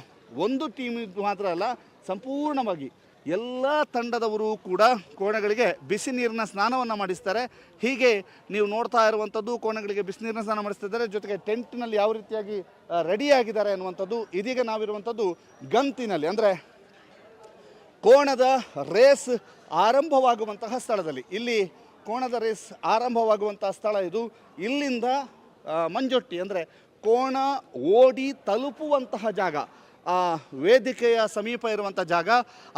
[SPEAKER 1] ಒಂದು ಟೀಮ್ ಮಾತ್ರ ಅಲ್ಲ, ಸಂಪೂರ್ಣವಾಗಿ ಎಲ್ಲ ತಂಡದವರು ಕೂಡ ಕೋಣಗಳಿಗೆ ಬಿಸಿ ನೀರಿನ ಸ್ನಾನವನ್ನು ಮಾಡಿಸ್ತಾರೆ. ಹೀಗೆ ನೀವು ನೋಡ್ತಾ ಇರುವಂಥದ್ದು ಕೋಣಗಳಿಗೆ ಬಿಸಿ ನೀರಿನ ಸ್ನಾನ ಮಾಡಿಸ್ತಿದ್ದಾರೆ. ಜೊತೆಗೆ ಟೆಂಟ್ನಲ್ಲಿ ಯಾವ ರೀತಿಯಾಗಿ ರೆಡಿಯಾಗಿದ್ದಾರೆ ಅನ್ನುವಂಥದ್ದು. ಇದೀಗ ನಾವಿರುವಂಥದ್ದು ಗಂತಿನಲ್ಲಿ, ಅಂದರೆ ಕೋಣದ ರೇಸ್ ಆರಂಭವಾಗುವಂತಹ ಸ್ಥಳದಲ್ಲಿ. ಇಲ್ಲಿ ಕೋಣದ ರೇಸ್ ಆರಂಭವಾಗುವಂತಹ ಸ್ಥಳ ಇದು. ಇಲ್ಲಿಂದ ಮಂಜೊಟ್ಟಿ, ಅಂದರೆ ಕೋಣ ಓಡಿ ತಲುಪುವಂತಹ ಜಾಗ, ಆ ವೇದಿಕೆಯ ಸಮೀಪ ಇರುವಂಥ ಜಾಗ,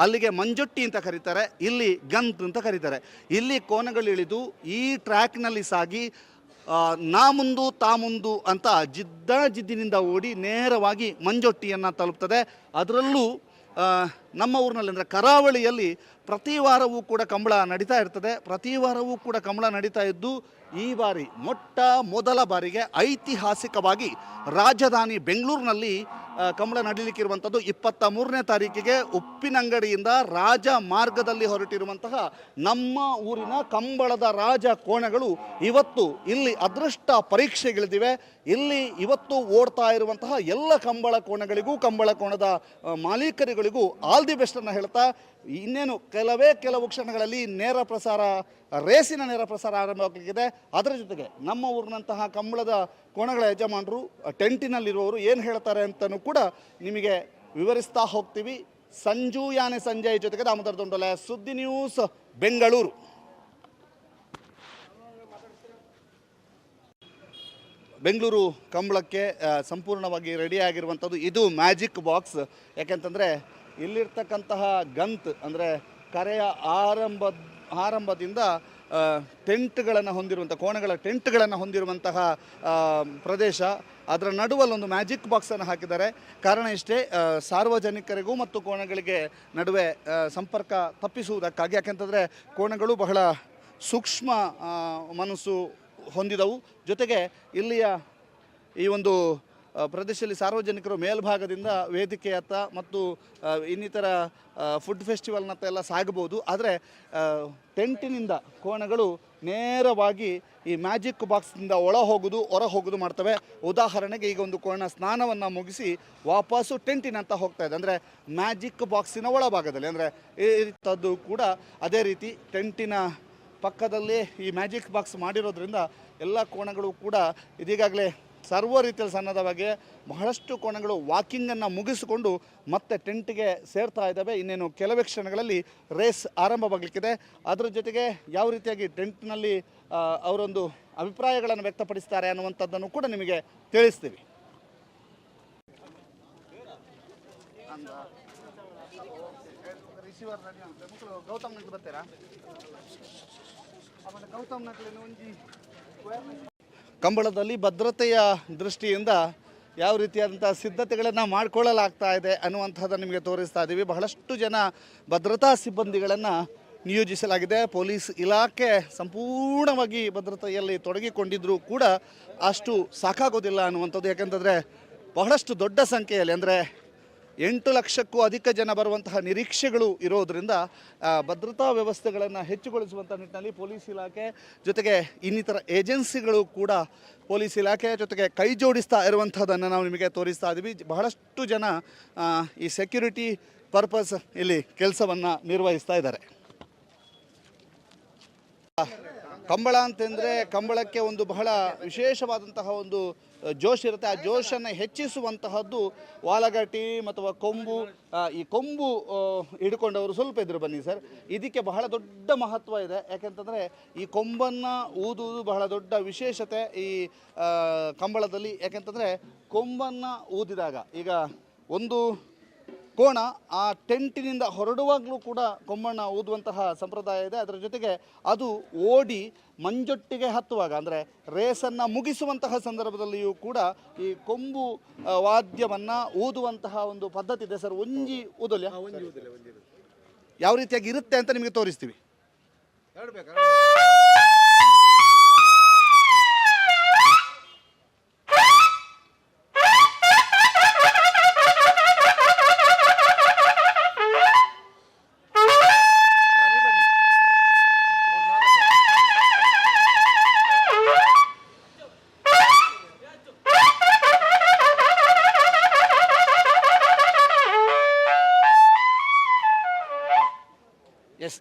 [SPEAKER 1] ಅಲ್ಲಿಗೆ ಮಂಜೊಟ್ಟಿ ಅಂತ ಕರೀತಾರೆ, ಇಲ್ಲಿ ಗಂತ್ ಅಂತ ಕರೀತಾರೆ. ಇಲ್ಲಿ ಕೋಣಗಳಿಳಿದು ಈ ಟ್ರ್ಯಾಕ್ನಲ್ಲಿ ಸಾಗಿ ನಾ ಮುಂದು ತಾ ಮುಂದು ಅಂತ ಜಿದ್ದಿನಿಂದ ಓಡಿ ನೇರವಾಗಿ ಮಂಜೊಟ್ಟಿಯನ್ನು ತಲುಪ್ತದೆ. ಅದರಲ್ಲೂ ನಮ್ಮ ಊರಿನಲ್ಲಿ, ಅಂದರೆ ಕರಾವಳಿಯಲ್ಲಿ ಪ್ರತಿ ವಾರವೂ ಕೂಡ ಕಂಬಳ ನಡೀತಾ ಇರ್ತದೆ. ಪ್ರತಿ ವಾರವೂ ಕೂಡ ಕಂಬಳ ನಡೀತಾ ಇದ್ದು ಈ ಬಾರಿ ಮೊಟ್ಟ ಮೊದಲ ಬಾರಿಗೆ ಐತಿಹಾಸಿಕವಾಗಿ ರಾಜಧಾನಿ ಬೆಂಗಳೂರಿನಲ್ಲಿ ಕಂಬಳ ನಡೀಲಿಕ್ಕಿರುವಂಥದ್ದು. 23ನೇ ತಾರೀಕಿಗೆ ಉಪ್ಪಿನಂಗಡಿಯಿಂದ ರಾಜ ಮಾರ್ಗದಲ್ಲಿ ಹೊರಟಿರುವಂತಹ ನಮ್ಮ ಊರಿನ ಕಂಬಳದ ರಾಜ ಕೋಣಗಳು ಇವತ್ತು ಇಲ್ಲಿ ಅದೃಷ್ಟ ಪರೀಕ್ಷೆಗಿಳಿದಿವೆ. ಇಲ್ಲಿ ಇವತ್ತು ಓಡ್ತಾ ಇರುವಂತಹ ಎಲ್ಲ ಕಂಬಳ ಕೋಣಗಳಿಗೂ, ಕಂಬಳ ಕೋಣದ ಮಾಲೀಕರುಗಳಿಗೂ ಆಲ್ ದಿ ಬೆಸ್ಟನ್ನು ಹೇಳ್ತಾ, ಇನ್ನೇನು ಕೆಲವು ಕ್ಷಣಗಳಲ್ಲಿ ನೇರ ಪ್ರಸಾರ, ರೇಸಿನ ನೇರ ಪ್ರಸಾರ ಆರಂಭವಾಗಲಿದೆ. ಅದರ ಜೊತೆಗೆ ನಮ್ಮ ಊರಿನಂತಹ ಕಂಬಳದ ಕೋಣಗಳ ಯಜಮಾನರು, ಟೆಂಟಿನಲ್ಲಿರುವವರು ಏನು ಹೇಳ್ತಾರೆ ಅಂತಲೂ ಕೂಡ ನಿಮಗೆ ವಿವರಿಸ್ತಾ ಹೋಗ್ತೀವಿ. ಸಂಜು ಯಾನೆ ಸಂಜಯ್ ಜೊತೆಗೆ ದಾಮೋದರ ದೊಂಡಲೆ, ಸುದ್ದಿ ನ್ಯೂಸ್, ಬೆಂಗಳೂರು. ಬೆಂಗಳೂರು ಕಂಬಳಕ್ಕೆ ಸಂಪೂರ್ಣವಾಗಿ ರೆಡಿಯಾಗಿರುವಂಥದ್ದು. ಇದು ಮ್ಯಾಜಿಕ್ ಬಾಕ್ಸ್. ಯಾಕೆಂತಂದರೆ ಇಲ್ಲಿರ್ತಕ್ಕಂತಹ ಗಂತ್, ಅಂದರೆ ಕರೆಯ ಆರಂಭದಿಂದ ಟೆಂಟ್ಗಳನ್ನು ಹೊಂದಿರುವಂಥ, ಕೋಣಗಳ ಟೆಂಟ್ಗಳನ್ನು ಹೊಂದಿರುವಂತಹ ಪ್ರದೇಶ. ಅದರ ನಡುವಲ್ಲೊಂದು ಮ್ಯಾಜಿಕ್ ಬಾಕ್ಸನ್ನು ಹಾಕಿದ್ದಾರೆ. ಕಾರಣ ಇಷ್ಟೇ, ಸಾರ್ವಜನಿಕರಿಗೂ ಮತ್ತು ಕೋಣಗಳಿಗೆ ನಡುವೆ ಸಂಪರ್ಕ ತಪ್ಪಿಸುವುದಕ್ಕಾಗಿ. ಯಾಕೆಂತಂದರೆ ಕೋಣಗಳು ಬಹಳ ಸೂಕ್ಷ್ಮ ಮನಸ್ಸು ಹೊಂದಿದವು. ಜೊತೆಗೆ ಇಲ್ಲಿಯ ಈ ಒಂದು ಪ್ರದೇಶದಲ್ಲಿ ಸಾರ್ವಜನಿಕರು ಮೇಲ್ಭಾಗದಿಂದ ವೇದಿಕೆಯತ್ತ ಮತ್ತು ಇನ್ನಿತರ ಫುಡ್ ಫೆಸ್ಟಿವಲ್ನತ್ತ ಎಲ್ಲ ಸಾಗಬಹುದು. ಆದರೆ ಟೆಂಟಿನಿಂದ ಕೋಣಗಳು ನೇರವಾಗಿ ಈ ಮ್ಯಾಜಿಕ್ ಬಾಕ್ಸ್ನಿಂದ ಒಳ ಹೋಗೋದು ಹೊರ ಹೋಗೋದು ಮಾಡ್ತವೆ. ಉದಾಹರಣೆಗೆ ಈಗ ಒಂದು ಕೋಣ ಸ್ನಾನವನ್ನು ಮುಗಿಸಿ ವಾಪಸ್ಸು ಟೆಂಟಿನಂತ ಹೋಗ್ತಾ ಇದೆ, ಅಂದರೆ ಮ್ಯಾಜಿಕ್ ಬಾಕ್ಸಿನ ಒಳಭಾಗದಲ್ಲಿ. ಅಂದರೆ ಇಂಥದ್ದು ಕೂಡ ಅದೇ ರೀತಿ ಟೆಂಟಿನ ಪಕ್ಕದಲ್ಲೇ ಈ ಮ್ಯಾಜಿಕ್ ಬಾಕ್ಸ್ ಮಾಡಿರೋದ್ರಿಂದ ಎಲ್ಲ ಕೋಣಗಳು ಕೂಡ ಇದೀಗಾಗಲೇ ಸರ್ವ ರೀತಿಯಲ್ಲಿ ಸನ್ನದ್ಧವಾಗಿ ಬಹಳಷ್ಟು ಕೋಣಗಳು ವಾಕಿಂಗನ್ನು ಮುಗಿಸಿಕೊಂಡು ಮತ್ತೆ ಟೆಂಟ್ಗೆ ಸೇರ್ತಾ ಇದ್ದಾವೆ. ಇನ್ನೇನು ಕೆಲವೇ ಕ್ಷಣಗಳಲ್ಲಿ ರೇಸ್ ಆರಂಭವಾಗಲಿಕ್ಕಿದೆ. ಅದರ ಜೊತೆಗೆ ಯಾವ ರೀತಿಯಾಗಿ ಟೆಂಟ್ನಲ್ಲಿ ಅವರೊಂದು ಅಭಿಪ್ರಾಯಗಳನ್ನು ವ್ಯಕ್ತಪಡಿಸ್ತಾರೆ ಅನ್ನುವಂಥದ್ದನ್ನು ಕೂಡ ನಿಮಗೆ ತಿಳಿಸ್ತೀವಿ. ಗೌತಮ್ ನಟ್ಲು ಬರ್ತೀರಾ? ಕಂಬಳದಲ್ಲಿ ಭದ್ರತೆಯ ದೃಷ್ಟಿಯಿಂದ ಯಾವ ರೀತಿಯಾದಂಥ ಸಿದ್ಧತೆಗಳನ್ನು ಮಾಡಿಕೊಳ್ಳಲಾಗ್ತಾ ಇದೆ ಅನ್ನುವಂಥದ್ದನ್ನು ನಿಮಗೆ ತೋರಿಸ್ತಾ ಇದ್ದೀವಿ. ಬಹಳಷ್ಟು ಜನ ಭದ್ರತಾ ಸಿಬ್ಬಂದಿಗಳನ್ನು ನಿಯೋಜಿಸಲಾಗಿದೆ. ಪೊಲೀಸ್ ಇಲಾಖೆ ಸಂಪೂರ್ಣವಾಗಿ ಭದ್ರತೆಯಲ್ಲಿ ತೊಡಗಿಕೊಂಡಿದ್ದರೂ ಕೂಡ ಅಷ್ಟು ಸಾಕಾಗೋದಿಲ್ಲ ಅನ್ನುವಂಥದ್ದು. ಯಾಕೆಂತಂದರೆ ಬಹಳಷ್ಟು ದೊಡ್ಡ ಸಂಖ್ಯೆಯಲ್ಲಿ, ಅಂದರೆ 8 ಲಕ್ಷಕ್ಕೂ ಅಧಿಕ ಜನ ಬರುವಂತಹ ನಿರೀಕ್ಷೆಗಳು ಇರೋದರಿಂದ ಭದ್ರತಾ ವ್ಯವಸ್ಥೆಗಳನ್ನು ಹೆಚ್ಚುಗೊಳಿಸುವಂಥ ನಿಟ್ಟಿನಲ್ಲಿ ಪೊಲೀಸ್ ಇಲಾಖೆ ಜೊತೆಗೆ ಇನ್ನಿತರ ಏಜೆನ್ಸಿಗಳು ಕೂಡ ಪೊಲೀಸ್ ಇಲಾಖೆ ಜೊತೆಗೆ ಕೈ ಜೋಡಿಸ್ತಾ ಇರುವಂಥದ್ದನ್ನು ನಾವು ನಿಮಗೆ ತೋರಿಸ್ತಾ ಇದ್ದೀವಿ. ಬಹಳಷ್ಟು ಜನ ಈ ಸೆಕ್ಯೂರಿಟಿ ಪರ್ಪಸ್ ಇಲ್ಲಿ ಕೆಲಸವನ್ನು ನಿರ್ವಹಿಸ್ತಾ ಇದ್ದಾರೆ. ಕಂಬಳ ಅಂತಂದರೆ ಕಂಬಳಕ್ಕೆ ಒಂದು ಬಹಳ ವಿಶೇಷವಾದಂತಹ ಒಂದು ಜೋಶ್ ಇರುತ್ತೆ. ಆ ಜೋಶನ್ನು ಹೆಚ್ಚಿಸುವಂತಹದ್ದು ವಾಲಗಟ್ಟಿ ಅಥವಾ ಕೊಂಬು. ಈ ಕೊಂಬು ಹಿಡ್ಕೊಂಡವರು ಸ್ವಲ್ಪ ಎದುರು ಬನ್ನಿ ಸರ್. ಇದಕ್ಕೆ ಬಹಳ ದೊಡ್ಡ ಮಹತ್ವ ಇದೆ. ಯಾಕೆಂತಂದರೆ ಈ ಕೊಂಬನ್ನು ಊದುವುದು ಬಹಳ ದೊಡ್ಡ ವಿಶೇಷತೆ ಈ ಕಂಬಳದಲ್ಲಿ. ಯಾಕೆಂತಂದರೆ ಕೊಂಬನ್ನು ಊದಿದಾಗ ಈಗ ಒಂದು ಕೋಣ ಆ ಟೆಂಟಿನಿಂದ ಹೊರಡುವಾಗಲೂ ಕೂಡ ಕೊಂಬಣ್ಣ ಊದುವಂತಹ ಸಂಪ್ರದಾಯ ಇದೆ. ಅದರ ಜೊತೆಗೆ ಅದು ಓಡಿ ಮಂಜೊಟ್ಟಿಗೆ ಹತ್ತುವಾಗ, ಅಂದರೆ ರೇಸನ್ನು ಮುಗಿಸುವಂತಹ ಸಂದರ್ಭದಲ್ಲಿಯೂ ಕೂಡ ಈ ಕೊಂಬು ವಾದ್ಯವನ್ನು ಊದುವಂತಹ ಒಂದು ಪದ್ಧತಿ ಇದೆ ಸರ್. ಒಂಜಿ ಊದಲ್ಯ ಯಾವ ರೀತಿಯಾಗಿ ಇರುತ್ತೆ ಅಂತ ನಿಮಗೆ ತೋರಿಸ್ತೀವಿ.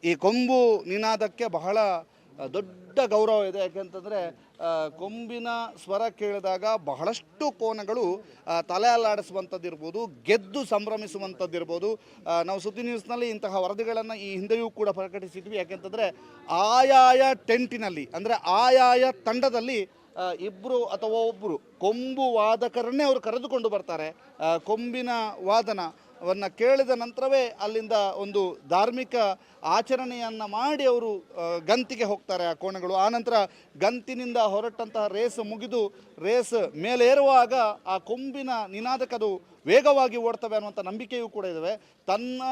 [SPEAKER 1] ಈ ಕೊಂಬು ನಿನಾದಕ್ಕೆ ಬಹಳ ದೊಡ್ಡ ಗೌರವ ಇದೆ. ಯಾಕೆಂತಂದರೆ ಕೊಂಬಿನ ಸ್ವರ ಕೇಳಿದಾಗ ಬಹಳಷ್ಟು ಕೋಣಗಳು ತಲೆ ಅಲ್ಲಾಡಿಸುವಂಥದ್ದಿರ್ಬೋದು, ಗೆದ್ದು ಸಂಭ್ರಮಿಸುವಂಥದ್ದಿರ್ಬೋದು. ನಾವು ಸುದ್ದಿ ನ್ಯೂಸ್ನಲ್ಲಿ ಇಂತಹ ವರದಿಗಳನ್ನು ಈ ಹಿಂದೆಯೂ ಕೂಡ ಪ್ರಕಟಿಸಿದ್ವಿ. ಯಾಕೆಂತಂದರೆ ಆಯಾಯ ಟೆಂಟಿನಲ್ಲಿ, ಅಂದರೆ ಆಯಾಯ ತಂಡದಲ್ಲಿ ಇಬ್ಬರು ಅಥವಾ ಒಬ್ಬರು ಕೊಂಬು ವಾದಕರನ್ನೇ ಅವರು ಕರೆದುಕೊಂಡು ಬರ್ತಾರೆ. ಕೊಂಬಿನ ವಾದನವನ್ನು ಕೇಳಿದ ನಂತರವೇ ಅಲ್ಲಿಂದ ಒಂದು ಧಾರ್ಮಿಕ ಆಚರಣೆಯನ್ನು ಮಾಡಿ ಅವರು ಗಂತಿಗೆ ಹೋಗ್ತಾರೆ ಆ ಕೋಣಗಳು. ಆನಂತರ ಗಂತಿನಿಂದ ಹೊರಟಂತಹ ರೇಸ್ ಮುಗಿದು ರೇಸ್ ಮೇಲೇರುವಾಗ ಆ ಕೊಂಬಿನ ನಿನಾದಕ್ಕದು ವೇಗವಾಗಿ ಓಡ್ತವೆ ಅನ್ನುವಂಥ ನಂಬಿಕೆಯೂ ಕೂಡ ಇದ್ದಾವೆ. ತನ್ನ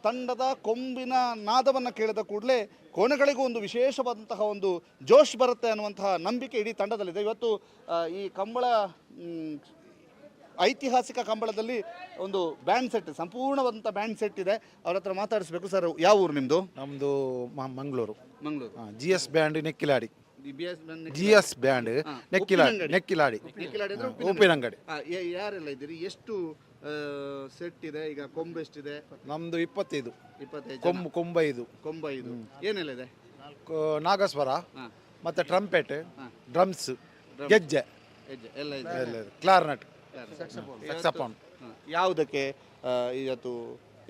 [SPEAKER 1] ತಂಡದ ಕೊಂಬಿನ ನಾದವನ್ನು ಕೇಳಿದ ಕೂಡಲೇ ಕೋಣಗಳಿಗೂ ಒಂದು ವಿಶೇಷವಾದಂತಹ ಒಂದು ಜೋಶ್ ಬರುತ್ತೆ ಅನ್ನುವಂತಹ ನಂಬಿಕೆ ಇಡೀ ತಂಡದಲ್ಲಿದೆ. ಇವತ್ತು ಈ ಕಂಬಳ ಐತಿಹಾಸಿಕ ಕಂಬಳದಲ್ಲಿ ಒಂದು ಬ್ಯಾಂಡ್ ಸೆಟ್, ಸಂಪೂರ್ಣವಾದಂಥ ಬ್ಯಾಂಡ್ ಸೆಟ್ ಇದೆ. ಅವ್ರ ಹತ್ರ ಮಾತಾಡಿಸ್ಬೇಕು. ಸರ್, ಯಾವ ಊರು ನಿಮ್ಮದು?
[SPEAKER 8] ನಮ್ಮದು Mangaluru.
[SPEAKER 1] Mangaluru.
[SPEAKER 8] GS band Nekkiladi. GS band Nekkiladi Uppinangady.
[SPEAKER 1] ಯಾರೆಲ್ಲ ಇದ್ದೀರಿ? ಎಷ್ಟು ಸೆಟ್ ಇದೆ? ಈಗ ಕೊಂಬು ಎಷ್ಟಿದೆ?
[SPEAKER 8] ನಮ್ದು 25
[SPEAKER 1] ಕೊಂಬೈದು. ಏನೆಲ್ಲ ಇದೆ?
[SPEAKER 8] ನಾಗಸ್ವರ, ಮತ್ತೆ ಟ್ರಂಪೆಟ್, ಡ್ರಮ್ಸ್, ಗೆಜ್ಜೆ
[SPEAKER 1] ಎಲ್ಲ ಇದೆ.
[SPEAKER 8] ಕ್ಲಾರ್ನೆಟ್, ಸಕ್ಸಫೋನ್.
[SPEAKER 1] ಯಾವುದಕ್ಕೆ ಇವತ್ತು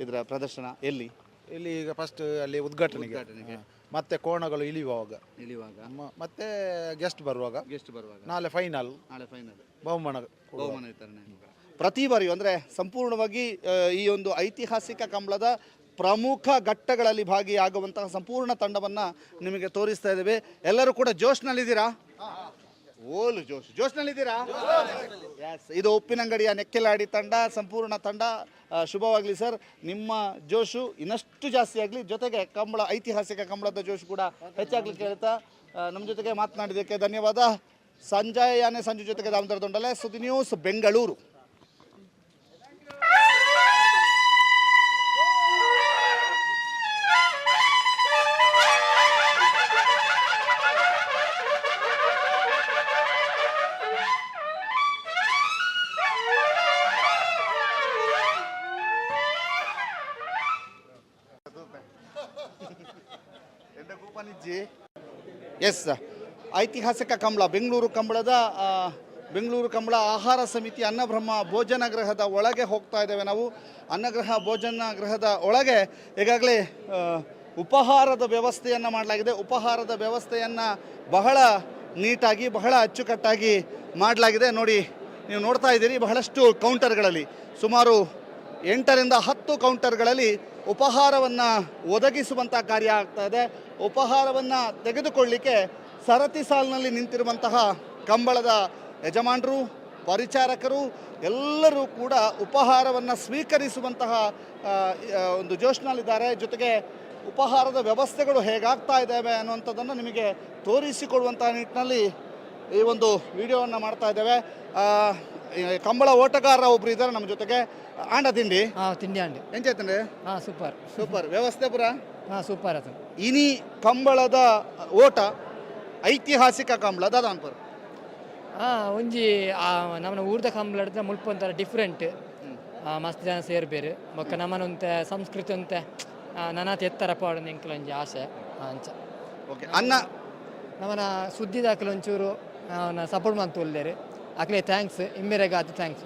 [SPEAKER 1] ಇದರ ಪ್ರದರ್ಶನ? ಎಲ್ಲಿ?
[SPEAKER 8] ಇಲ್ಲಿ ಈಗ ಫಸ್ಟ್ ಅಲ್ಲಿ ಉದ್ಘಾಟನೆಗೆ, ಮತ್ತೆ ಕೋಣಗಳು ಇಳಿಯುವಾಗ, ಮತ್ತೆ ಗೆಸ್ಟ್ ಬರುವಾಗ, ನಾಳೆ ಫೈನಲ್ ಬಹುಮಾನ
[SPEAKER 1] ವಿತರಣೆ. ಪ್ರತಿ ಬಾರಿಯೂ ಅಂದರೆ ಸಂಪೂರ್ಣವಾಗಿ ಈ ಒಂದು ಐತಿಹಾಸಿಕ ಕಂಬಳದ ಪ್ರಮುಖ ಘಟ್ಟಗಳಲ್ಲಿ ಭಾಗಿಯಾಗುವಂತಹ ಸಂಪೂರ್ಣ ತಂಡವನ್ನು ನಿಮಗೆ ತೋರಿಸ್ತಾ ಇದ್ದೇವೆ. ಎಲ್ಲರೂ ಕೂಡ ಜೋಶ್ನಲ್ಲಿದ್ದೀರಾ? ಓಲು ಜೋಶ್ನಲ್ಲಿದ್ದೀರಾ? ಇದು ಉಪ್ಪಿನಂಗಡಿಯ ನೆಕ್ಕೆಲಾಡಿ ತಂಡ, ಸಂಪೂರ್ಣ ತಂಡ. ಶುಭವಾಗಲಿ ಸರ್. ನಿಮ್ಮ ಜೋಶು ಇನ್ನಷ್ಟು ಜಾಸ್ತಿ ಆಗಲಿ, ಜೊತೆಗೆ ಕಂಬಳ, ಐತಿಹಾಸಿಕ ಕಂಬಳದ ಜೋಶು ಕೂಡ ಹೆಚ್ಚಾಗ್ಲಿಕ್ಕೆ ಹೇಳ್ತಾ ನಮ್ಮ ಜೊತೆಗೆ ಮಾತನಾಡಿದ್ದಕ್ಕೆ ಧನ್ಯವಾದ. ಸಂಜಯ್ ಯಾನೆ ಸಂಜು ಜೊತೆಗೆ ದಾಮೋದರ ದೊಂಡಲೆ, ಸುದ್ದಿ ನ್ಯೂಸ್, ಬೆಂಗಳೂರು. ಎಸ್, ಐತಿಹಾಸಿಕ ಕಂಬಳ ಬೆಂಗಳೂರು ಕಂಬಳ ಆಹಾರ ಸಮಿತಿ ಅನ್ನಬ್ರಹ್ಮ ಭೋಜನಗೃಹದ ಒಳಗೆ ಹೋಗ್ತಾ ಇದ್ದೇವೆ ನಾವು. ಭೋಜನಗೃಹದ ಒಳಗೆ ಈಗಾಗಲೇ ಉಪಹಾರದ ವ್ಯವಸ್ಥೆಯನ್ನು ಮಾಡಲಾಗಿದೆ. ಉಪಹಾರದ ವ್ಯವಸ್ಥೆಯನ್ನು ಬಹಳ ನೀಟಾಗಿ ಬಹಳ ಅಚ್ಚುಕಟ್ಟಾಗಿ ಮಾಡಲಾಗಿದೆ. ನೋಡಿ, ನೀವು ನೋಡ್ತಾ ಇದ್ದೀರಿ, ಬಹಳಷ್ಟು ಕೌಂಟರ್ಗಳಲ್ಲಿ ಸುಮಾರು 8ರಿಂದ 10 ಕೌಂಟರ್ಗಳಲ್ಲಿ ಉಪಹಾರವನ್ನು ಒದಗಿಸುವಂಥ ಕಾರ್ಯ ಆಗ್ತಾ ಇದೆ. ಉಪಹಾರವನ್ನು ತೆಗೆದುಕೊಳ್ಳಲಿಕ್ಕೆ ಸರತಿ ಸಾಲಿನಲ್ಲಿ ನಿಂತಿರುವಂತಹ ಕಂಬಳದ ಯಜಮಾನರು, ಪರಿಚಾರಕರು ಎಲ್ಲರೂ ಕೂಡ ಉಪಹಾರವನ್ನು ಸ್ವೀಕರಿಸುವಂತಹ ಒಂದು ಜೋಶ್ನಲ್ಲಿದ್ದಾರೆ. ಜೊತೆಗೆ ಉಪಹಾರದ ವ್ಯವಸ್ಥೆಗಳು ಹೇಗಾಗ್ತಾ ಇದ್ದಾವೆ ಅನ್ನುವಂಥದ್ದನ್ನು ನಿಮಗೆ ತೋರಿಸಿಕೊಡುವಂಥ ನಿಟ್ಟಿನಲ್ಲಿ ಈ ಒಂದು ವಿಡಿಯೋವನ್ನು ಮಾಡ್ತಾ ಇದ್ದೇವೆ. ಕಂಬಳ ಓಟಗಾರರ ಒಬ್ರು ಇದ್ದಾರೆ ನಮ್ಮ ಜೊತೆಗೆ. ಆಂಡ ತಿಂಡಿ
[SPEAKER 9] ತಿಂಡಿ ಅಂಡಿ
[SPEAKER 1] ಎಂಚೈತಂಡೆ? ಸೂಪರ್ ವ್ಯವಸ್ಥೆ ಪುರ
[SPEAKER 9] ಸೂಪರ್ ಅದು.
[SPEAKER 1] ಇನಿ ಕಂಬಳದ ಓಟ ಐತಿಹಾಸಿಕ ಕಂಬಳ ದಾದಾನ್ಪುರ
[SPEAKER 9] ಒಂಜಿ ನಮ್ಮನ ಊರ್ದ ಕಂಬಳ ಹಿಡಿದ್ರೆ ಮುಲ್ಪ ಒಂಥರ ಡಿಫ್ರೆಂಟ್. ಮಸ್ತ್ ಜನ ಸೇರ್ಬೇರು ಬೊಕ್ಕ ನಮ್ಮನೊಂತೆ ಸಂಸ್ಕೃತಿ ಅಂತೆ ನನಾತ್ ಎತ್ತರ ಪಾಡು ನಿಂಕಲ ಒಂಜಿ ಆಸೆ ಅಂಚ.
[SPEAKER 1] ಓಕೆ, ಅನ್ನ
[SPEAKER 9] ನಮ್ಮನ ಸುದ್ದಿ ದಾಖಲೆ ಒಂಚೂರು ಸಪೋರ್ಟ್ ಮಂತ್ ಒಲ್ಲೇರು ಅಕ್ಲೆ ಥ್ಯಾಂಕ್ಸ್. ಇಮ್ಮೆರೆಗೆ ಅದು ಥ್ಯಾಂಕ್ಸ್.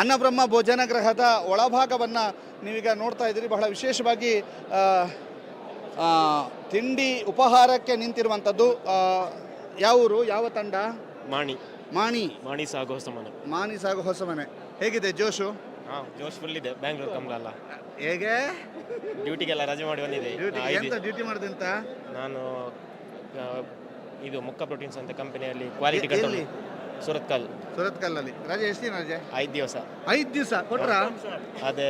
[SPEAKER 1] ಅನ್ನಬ್ರಹ್ಮ ಭೋಜನಗೃಹದ ಒಳಭಾಗವನ್ನು ನೀವೀಗ ನೋಡ್ತಾ ಇದ್ದೀರಿ. ಬಹಳ ವಿಶೇಷವಾಗಿ ತಿಂಡಿ ಉಪಹಾರಕ್ಕೆ ನಿಂತಿರುವಂಥದ್ದು. ಯಾವ ಊರು, ಯಾವ ತಂಡ? ಮಾಣಿ ಸಾಗು ಹೊಸಮನೆ. ಹೇಗಿದೆ ಜೋಶು?
[SPEAKER 10] ಜೋಶ್ ಫುಲ್ ಇದೆ. ಬ್ಯಾಂಗ್ಳೂರು ಕಂಬಳ ಅಲ್ಲ,
[SPEAKER 1] ಹೇಗೆ
[SPEAKER 10] ಡ್ಯೂಟಿಗೆಲ್ಲ ರಜೆ ಮಾಡಿ ಬಂದಿದೆ.
[SPEAKER 1] ಡ್ಯೂಟಿ ಮಾಡಿದಂತ
[SPEAKER 10] ನಾನು ಇದು ಮುಕ್ಕ ಪ್ರೋಟೀನ್ಸ್ ಅಂತ ಕಂಪನಿಯಲ್ಲಿ ಕ್ವಾಲಿಟಿ ಕಂಟ್ರೋಲ್ ಸುರತ್ಕಲ್ನಲ್ಲಿ.
[SPEAKER 1] ರಜೆ ಎಷ್ಟು ದಿನ ರಜೆ?
[SPEAKER 10] 5 ದಿವಸ
[SPEAKER 1] ಕೊಟ್ರ?
[SPEAKER 10] ಅದೇ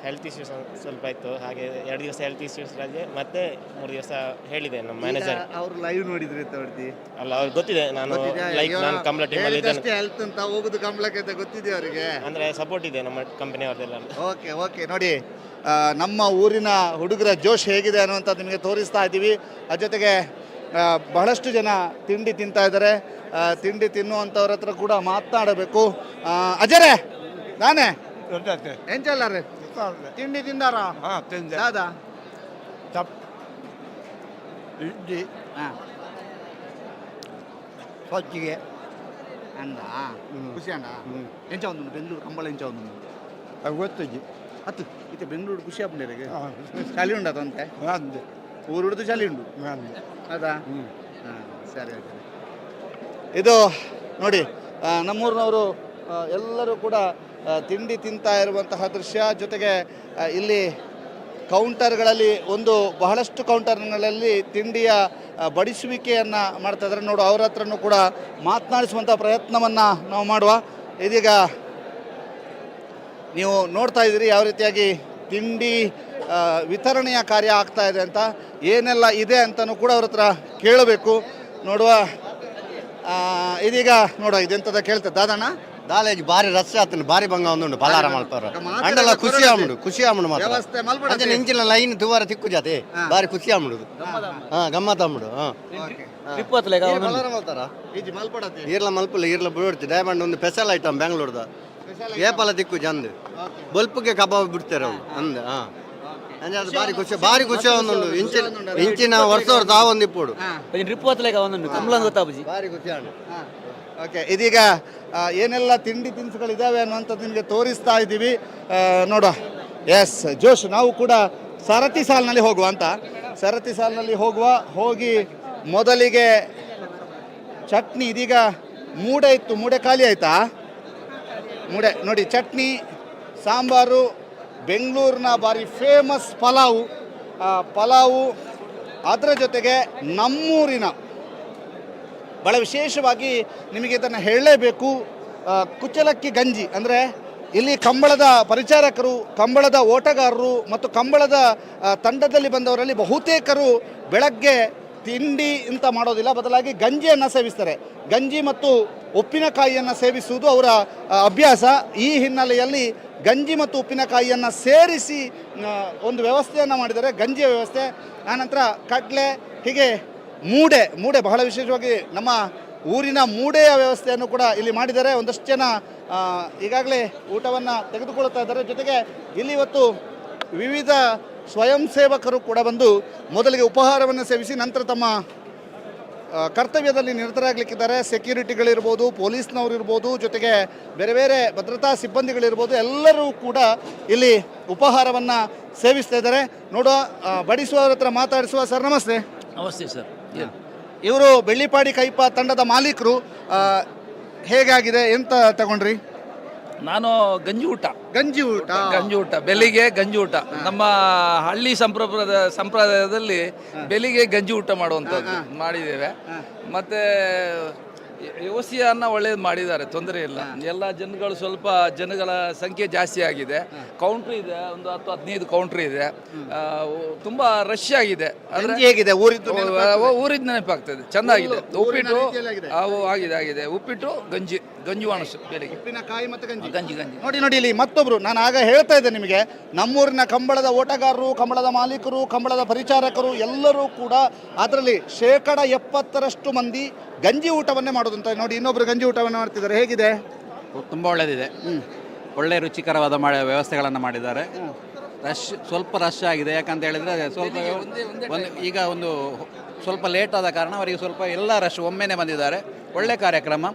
[SPEAKER 10] ಹೆಲ್ತ್ ಇಶ್ಯೂಸ್ ಸ್ವಲ್ಪ ಇತ್ತು, ಹಾಗೆ 2 ದಿವಸ ಹೆಲ್ತ್ ಇಶ್ಯೂಸ್ ರಜೆ, ಮತ್ತೆ 3 ದಿವಸ ಹೇಳಿದೆ ನಮ್ಮ ಮ್ಯಾನೇಜರ್.
[SPEAKER 1] ಅವ್ರು ಲೈವ್ ನೋಡಿದ್ರಿ
[SPEAKER 10] ಅಲ್ಲ, ಅವ್ರಿಗೆ ಗೊತ್ತಿದೆ ನಾನು ನಾನು ಕಂಬಳ ಟೀಮಲ್ಲಿ ಇದ್ದೇನೆ.
[SPEAKER 1] ಹೆಲ್ತ್ ಅಂತ ಹೋಗುದು ಕಂಬಳಕ್ಕೆ ಅಂತ ಗೊತ್ತಿದೆ ಅವರಿಗೆ,
[SPEAKER 10] ಅಂದ್ರೆ ಸಪೋರ್ಟ್ ಇದೆ ನಮ್ಮ ಕಂಪನಿ ಅವ್ರದ್ದೆಲ್ಲ.
[SPEAKER 1] ಓಕೆ ನೋಡಿ, ನಮ್ಮ ಊರಿನ ಹುಡುಗರ ಜೋಶ್ ಹೇಗಿದೆ ಅನ್ನುವಂಥದ್ದು ನಿಮಗೆ ತೋರಿಸ್ತಾ ಇದ್ದೀವಿ. ಅದ್ರ ಜೊತೆಗೆ ಬಹಳಷ್ಟು ಜನ ತಿಂಡಿ ತಿಂತಾ ಇದ್ದಾರೆ. ತಿಂಡಿ ತಿನ್ನುವಂಥವ್ರ ಹತ್ರ ಕೂಡ ಮಾತನಾಡಬೇಕು. ಅಜರೇ ನಾನೇ ಎಂಚಲ್ಲಾರೆ ತಿಂಡಿ ತಿಂದಾರ? ದಾದಾ
[SPEAKER 11] ಇಡ್ಲಿ ಸಜ್ಜಿಗೆ
[SPEAKER 1] ಅಂದ ಖುಷಿ ಅಂಡ ಎಂಚ ಒಂದು ಬೆಂಗಳೂರು ಕಂಬಳ ಎಂಚ ಒಂದು
[SPEAKER 11] ಗೊತ್ತಜ್ಜಿ
[SPEAKER 1] ಅತ್ತು ಇತ್ತೆ ಬೆಂಗಳೂರು ಖುಷಿ ಆಗ್ಬಿಟ್ಟಿರಿಗೆ ಚಳಿ ಉಂಡು ಅದಂತೆ ಊರು ಹಿಡಿದು ಚಳಿ ಉಂಡು ಅದಾ? ಹಾಂ, ಸರಿ. ಇದು ನೋಡಿ, ನಮ್ಮೂರಿನವರು ಎಲ್ಲರೂ ಕೂಡ ತಿಂಡಿ ತಿಂತಾ ಇರುವಂತಹ ದೃಶ್ಯ. ಜೊತೆಗೆ ಇಲ್ಲಿ ಕೌಂಟರ್ಗಳಲ್ಲಿ ಬಹಳಷ್ಟು ಕೌಂಟರ್ಗಳಲ್ಲಿ ತಿಂಡಿಯ ಬಡಿಸುವಿಕೆಯನ್ನು ಮಾಡ್ತಾ ಇದ್ದಾರೆ. ನೋಡು, ಅವ್ರ ಹತ್ರನೂ ಕೂಡ ಮಾತನಾಡಿಸುವಂಥ ಪ್ರಯತ್ನವನ್ನು ನಾವು ಮಾಡುವ. ಇದೀಗ ನೀವು ನೋಡ್ತಾ ಇದ್ದೀರಿ ಯಾವ ರೀತಿಯಾಗಿ ತಿಂಡಿ ವಿತರಣೆಯ ಕಾರ್ಯ ಆಗ್ತಾ ಇದೆ ಅಂತ. ಏನೆಲ್ಲ ಇದೆ ಅಂತಲೂ ಕೂಡ ಅವ್ರ ಹತ್ರ ಕೇಳಬೇಕು. ನೋಡುವ, ಇದೀಗ ನೋಡುವ ಇದೆಂತದ ಕೇಳ್ತದೆ ದಾದಣ್ಣ.
[SPEAKER 11] ದಾಲೇಜ್ ಬಾರಿ ರಸ ಆತನ ಬಾರಿ ಬಂಗ ಒಂದು ಬಲಾರ ಮಲ್ಪಾರ ಅಂಡಲ ಖುಷಿ ಆಮುಡು
[SPEAKER 1] ವ್ಯವಸ್ಥೆ
[SPEAKER 11] ಮಾತ್ರ ಇಂಚಿನ ಲೈನ್ ತುವಾರ ತಿಕ್ಕು ಜಾತೆ ಬಾರಿ ಖುಷಿ ಆಮುಡು. ಗಮ್ಮತ್ ಆಮುಡು. ಈರ್ಲ ಮಲ್ಪುಲ್ಲ ಈರ್ಲ ಬಿಡ್ತಿ ಡೈಮಂಡ್ ಒಂದು ಸ್ಪೆಷಲ್ ಐಟಮ್ ಬೆಂಗಳೂರ್ದ ಏಪಲ ತಿಕ್ಕು ಜಂದು ಬಲ್ಪ್ಗೆ ಕಬಾಬ್ ಬಿಡ್ತಾರೆ ಅವ್ರು ಅಂದ. ಬಾರಿ ಖುಷಿ ಒಂದು ಇಂಚಿನ ವರ್ಷ ತಾವೊಂದಿಪ್ಪುಡು ಬಾರಿ ಖುಷಿ ಆಂಡು.
[SPEAKER 1] ಓಕೆ, ಇದೀಗ ಏನೆಲ್ಲ ತಿಂಡಿ ತಿನಿಸುಗಳಿದ್ದಾವೆ ಅನ್ನುವಂಥದ್ದು ನಿಮಗೆ ತೋರಿಸ್ತಾ ಇದ್ದೀವಿ. ನೋಡುವ. ಎಸ್ ಜೋಶ್, ನಾವು ಕೂಡ ಸರತಿ ಸಾಲಿನಲ್ಲಿ ಹೋಗಿ ಮೊದಲಿಗೆ ಚಟ್ನಿ. ಇದೀಗ ಮೂಡೆ ಇತ್ತು, ಮೂಡೆ ಖಾಲಿ ಆಯ್ತಾ? ಮೂಡೆ ನೋಡಿ, ಚಟ್ನಿ, ಸಾಂಬಾರು, ಬೆಂಗಳೂರಿನ ಭಾರಿ ಫೇಮಸ್ ಪಲಾವು, ಅದರ ಜೊತೆಗೆ ನಮ್ಮೂರಿನ ಭಾಳ ವಿಶೇಷವಾಗಿ ನಿಮಗೆ ಇದನ್ನು ಹೇಳಲೇಬೇಕು, ಕುಚ್ಚಲಕ್ಕಿ ಗಂಜಿ. ಅಂದರೆ ಇಲ್ಲಿ ಕಂಬಳದ ಪರಿಚಾರಕರು, ಕಂಬಳದ ಓಟಗಾರರು ಮತ್ತು ಕಂಬಳದ ತಂಡದಲ್ಲಿ ಬಂದವರಲ್ಲಿ ಬಹುತೇಕರು ಬೆಳಗ್ಗೆ ತಿಂಡಿ ಅಂತ ಮಾಡೋದಿಲ್ಲ, ಬದಲಾಗಿ ಗಂಜಿಯನ್ನು ಸೇವಿಸ್ತಾರೆ. ಗಂಜಿ ಮತ್ತು ಉಪ್ಪಿನಕಾಯಿಯನ್ನು ಸೇವಿಸುವುದು ಅವರ ಅಭ್ಯಾಸ. ಈ ಹಿನ್ನೆಲೆಯಲ್ಲಿ ಗಂಜಿ ಮತ್ತು ಉಪ್ಪಿನಕಾಯಿಯನ್ನು ಸೇರಿಸಿ ಒಂದು ವ್ಯವಸ್ಥೆಯನ್ನು ಮಾಡಿದ್ದಾರೆ, ಗಂಜಿಯ ವ್ಯವಸ್ಥೆ. ಆನಂತರ ಕಡಲೆ, ಹೀಗೆ ಮೂಡೆ ಬಹಳ ವಿಶೇಷವಾಗಿ ನಮ್ಮ ಊರಿನ ಮೂಡೆಯ ವ್ಯವಸ್ಥೆಯನ್ನು ಕೂಡ ಇಲ್ಲಿ ಮಾಡಿದ್ದಾರೆ. ಒಂದಷ್ಟು ಜನ ಈಗಾಗಲೇ ಊಟವನ್ನು ತೆಗೆದುಕೊಳ್ತಾ ಇದ್ದಾರೆ. ಜೊತೆಗೆ ಇಲ್ಲಿ ಇವತ್ತು ವಿವಿಧ ಸ್ವಯಂ ಸೇವಕರು ಕೂಡ ಬಂದು ಮೊದಲಿಗೆ ಉಪಹಾರವನ್ನು ಸೇವಿಸಿ ನಂತರ ತಮ್ಮ ಕರ್ತವ್ಯದಲ್ಲಿ ನಿರತರಾಗಲಿಕ್ಕಿದ್ದಾರೆ. ಸೆಕ್ಯೂರಿಟಿಗಳಿರ್ಬೋದು, ಪೊಲೀಸ್ನವರು ಇರ್ಬೋದು, ಜೊತೆಗೆ ಬೇರೆ ಬೇರೆ ಭದ್ರತಾ ಸಿಬ್ಬಂದಿಗಳಿರ್ಬೋದು, ಎಲ್ಲರೂ ಕೂಡ ಇಲ್ಲಿ ಉಪಹಾರವನ್ನು ಸೇವಿಸ್ತಾ ಇದ್ದಾರೆ. ನೋಡುವ, ಬಡಿಸುವವರ ಹತ್ರ ಮಾತಾಡಿಸುವ. ಸರ್ ನಮಸ್ತೆ.
[SPEAKER 12] ನಮಸ್ತೆ ಸರ್.
[SPEAKER 1] ಇವರು ಬೆಳ್ಳಿಪಾಡಿ ಕೈಪ ತಂಡದ ಮಾಲೀಕರು. ಹೇಗಾಗಿದೆ, ಎಂತ ತಗೊಂಡ್ರಿ?
[SPEAKER 12] ನಾನು ಗಂಜಿ ಊಟ
[SPEAKER 1] ಗಂಜಿ ಊಟ
[SPEAKER 12] ಬೆಳಿಗ್ಗೆ ಗಂಜಿ ಊಟ. ನಮ್ಮ ಹಳ್ಳಿ ಸಂಪ್ರದಾಯದಲ್ಲಿ ಬೆಳಿಗ್ಗೆ ಗಂಜಿ ಊಟ ಮಾಡುವಂಥದ್ದು ಮಾಡಿದ್ದೇವೆ. ಮತ್ತೆ ವ್ಯವಸ್ಥೆಯನ್ನು ಒಳ್ಳೇದು ಮಾಡಿದ್ದಾರೆ, ತೊಂದರೆ ಇಲ್ಲ. ಎಲ್ಲ ಜನಗಳು ಸ್ವಲ್ಪ ಜನಗಳ ಸಂಖ್ಯೆ ಜಾಸ್ತಿ ಆಗಿದೆ. ಕೌಂಟ್ರ್ ಇದೆ, ಒಂದು 10-15 ಕೌಂಟ್ರ್ ಇದೆ. ತುಂಬ ರಶ್ ಆಗಿದೆ.
[SPEAKER 1] ಹೇಗಿದೆ
[SPEAKER 12] ಊರಿದ ನೆನಪಾಗ್ತದೆ, ಚೆನ್ನಾಗಿದೆ. ಉಪ್ಪಿಟ್ಟು ಆಗಿದೆ ಉಪ್ಪಿಟ್ಟು ಗಂಜಿ ವಾಣಸು ಬೆಳಿಗ್ಗೆ
[SPEAKER 1] ಉಪ್ಪಿನಕಾಯಿ ಮತ್ತು
[SPEAKER 12] ಗಂಜಿ.
[SPEAKER 1] ನೋಡಿ ಇಲ್ಲಿ ಮತ್ತೊಬ್ರು, ನಾನು ಆಗ ಹೇಳ್ತಾ ಇದ್ದೆ ನಿಮಗೆ, ನಮ್ಮೂರಿನ ಕಂಬಳದ ಓಟಗಾರರು, ಕಂಬಳದ ಮಾಲೀಕರು, ಕಂಬಳದ ಪರಿಚಾರಕರು ಎಲ್ಲರೂ ಕೂಡ ಅದರಲ್ಲಿ 70% ಮಂದಿ ಗಂಜಿ ಊಟವನ್ನೇ ಮಾಡೋದಂತ. ನೋಡಿ, ಇನ್ನೊಬ್ರು ಗಂಜಿ ಊಟವನ್ನು ಮಾಡ್ತಿದ್ದಾರೆ. ಹೇಗಿದೆ?
[SPEAKER 13] ತುಂಬ ಒಳ್ಳೆಯದಿದೆ. ಒಳ್ಳೆ ರುಚಿಕರವಾದ ವ್ಯವಸ್ಥೆಗಳನ್ನು ಮಾಡಿದ್ದಾರೆ. ಸ್ವಲ್ಪ ರಶ್ ಆಗಿದೆ. ಯಾಕಂತ ಹೇಳಿದರೆ ಈಗ ಸ್ವಲ್ಪ ಲೇಟ್ ಆದ ಕಾರಣ ಅವರಿಗೆ ಸ್ವಲ್ಪ ಎಲ್ಲ ರಶ್ ಒಮ್ಮೆನೇ ಬಂದಿದ್ದಾರೆ. ಒಳ್ಳೆ ಕಾರ್ಯಕ್ರಮ.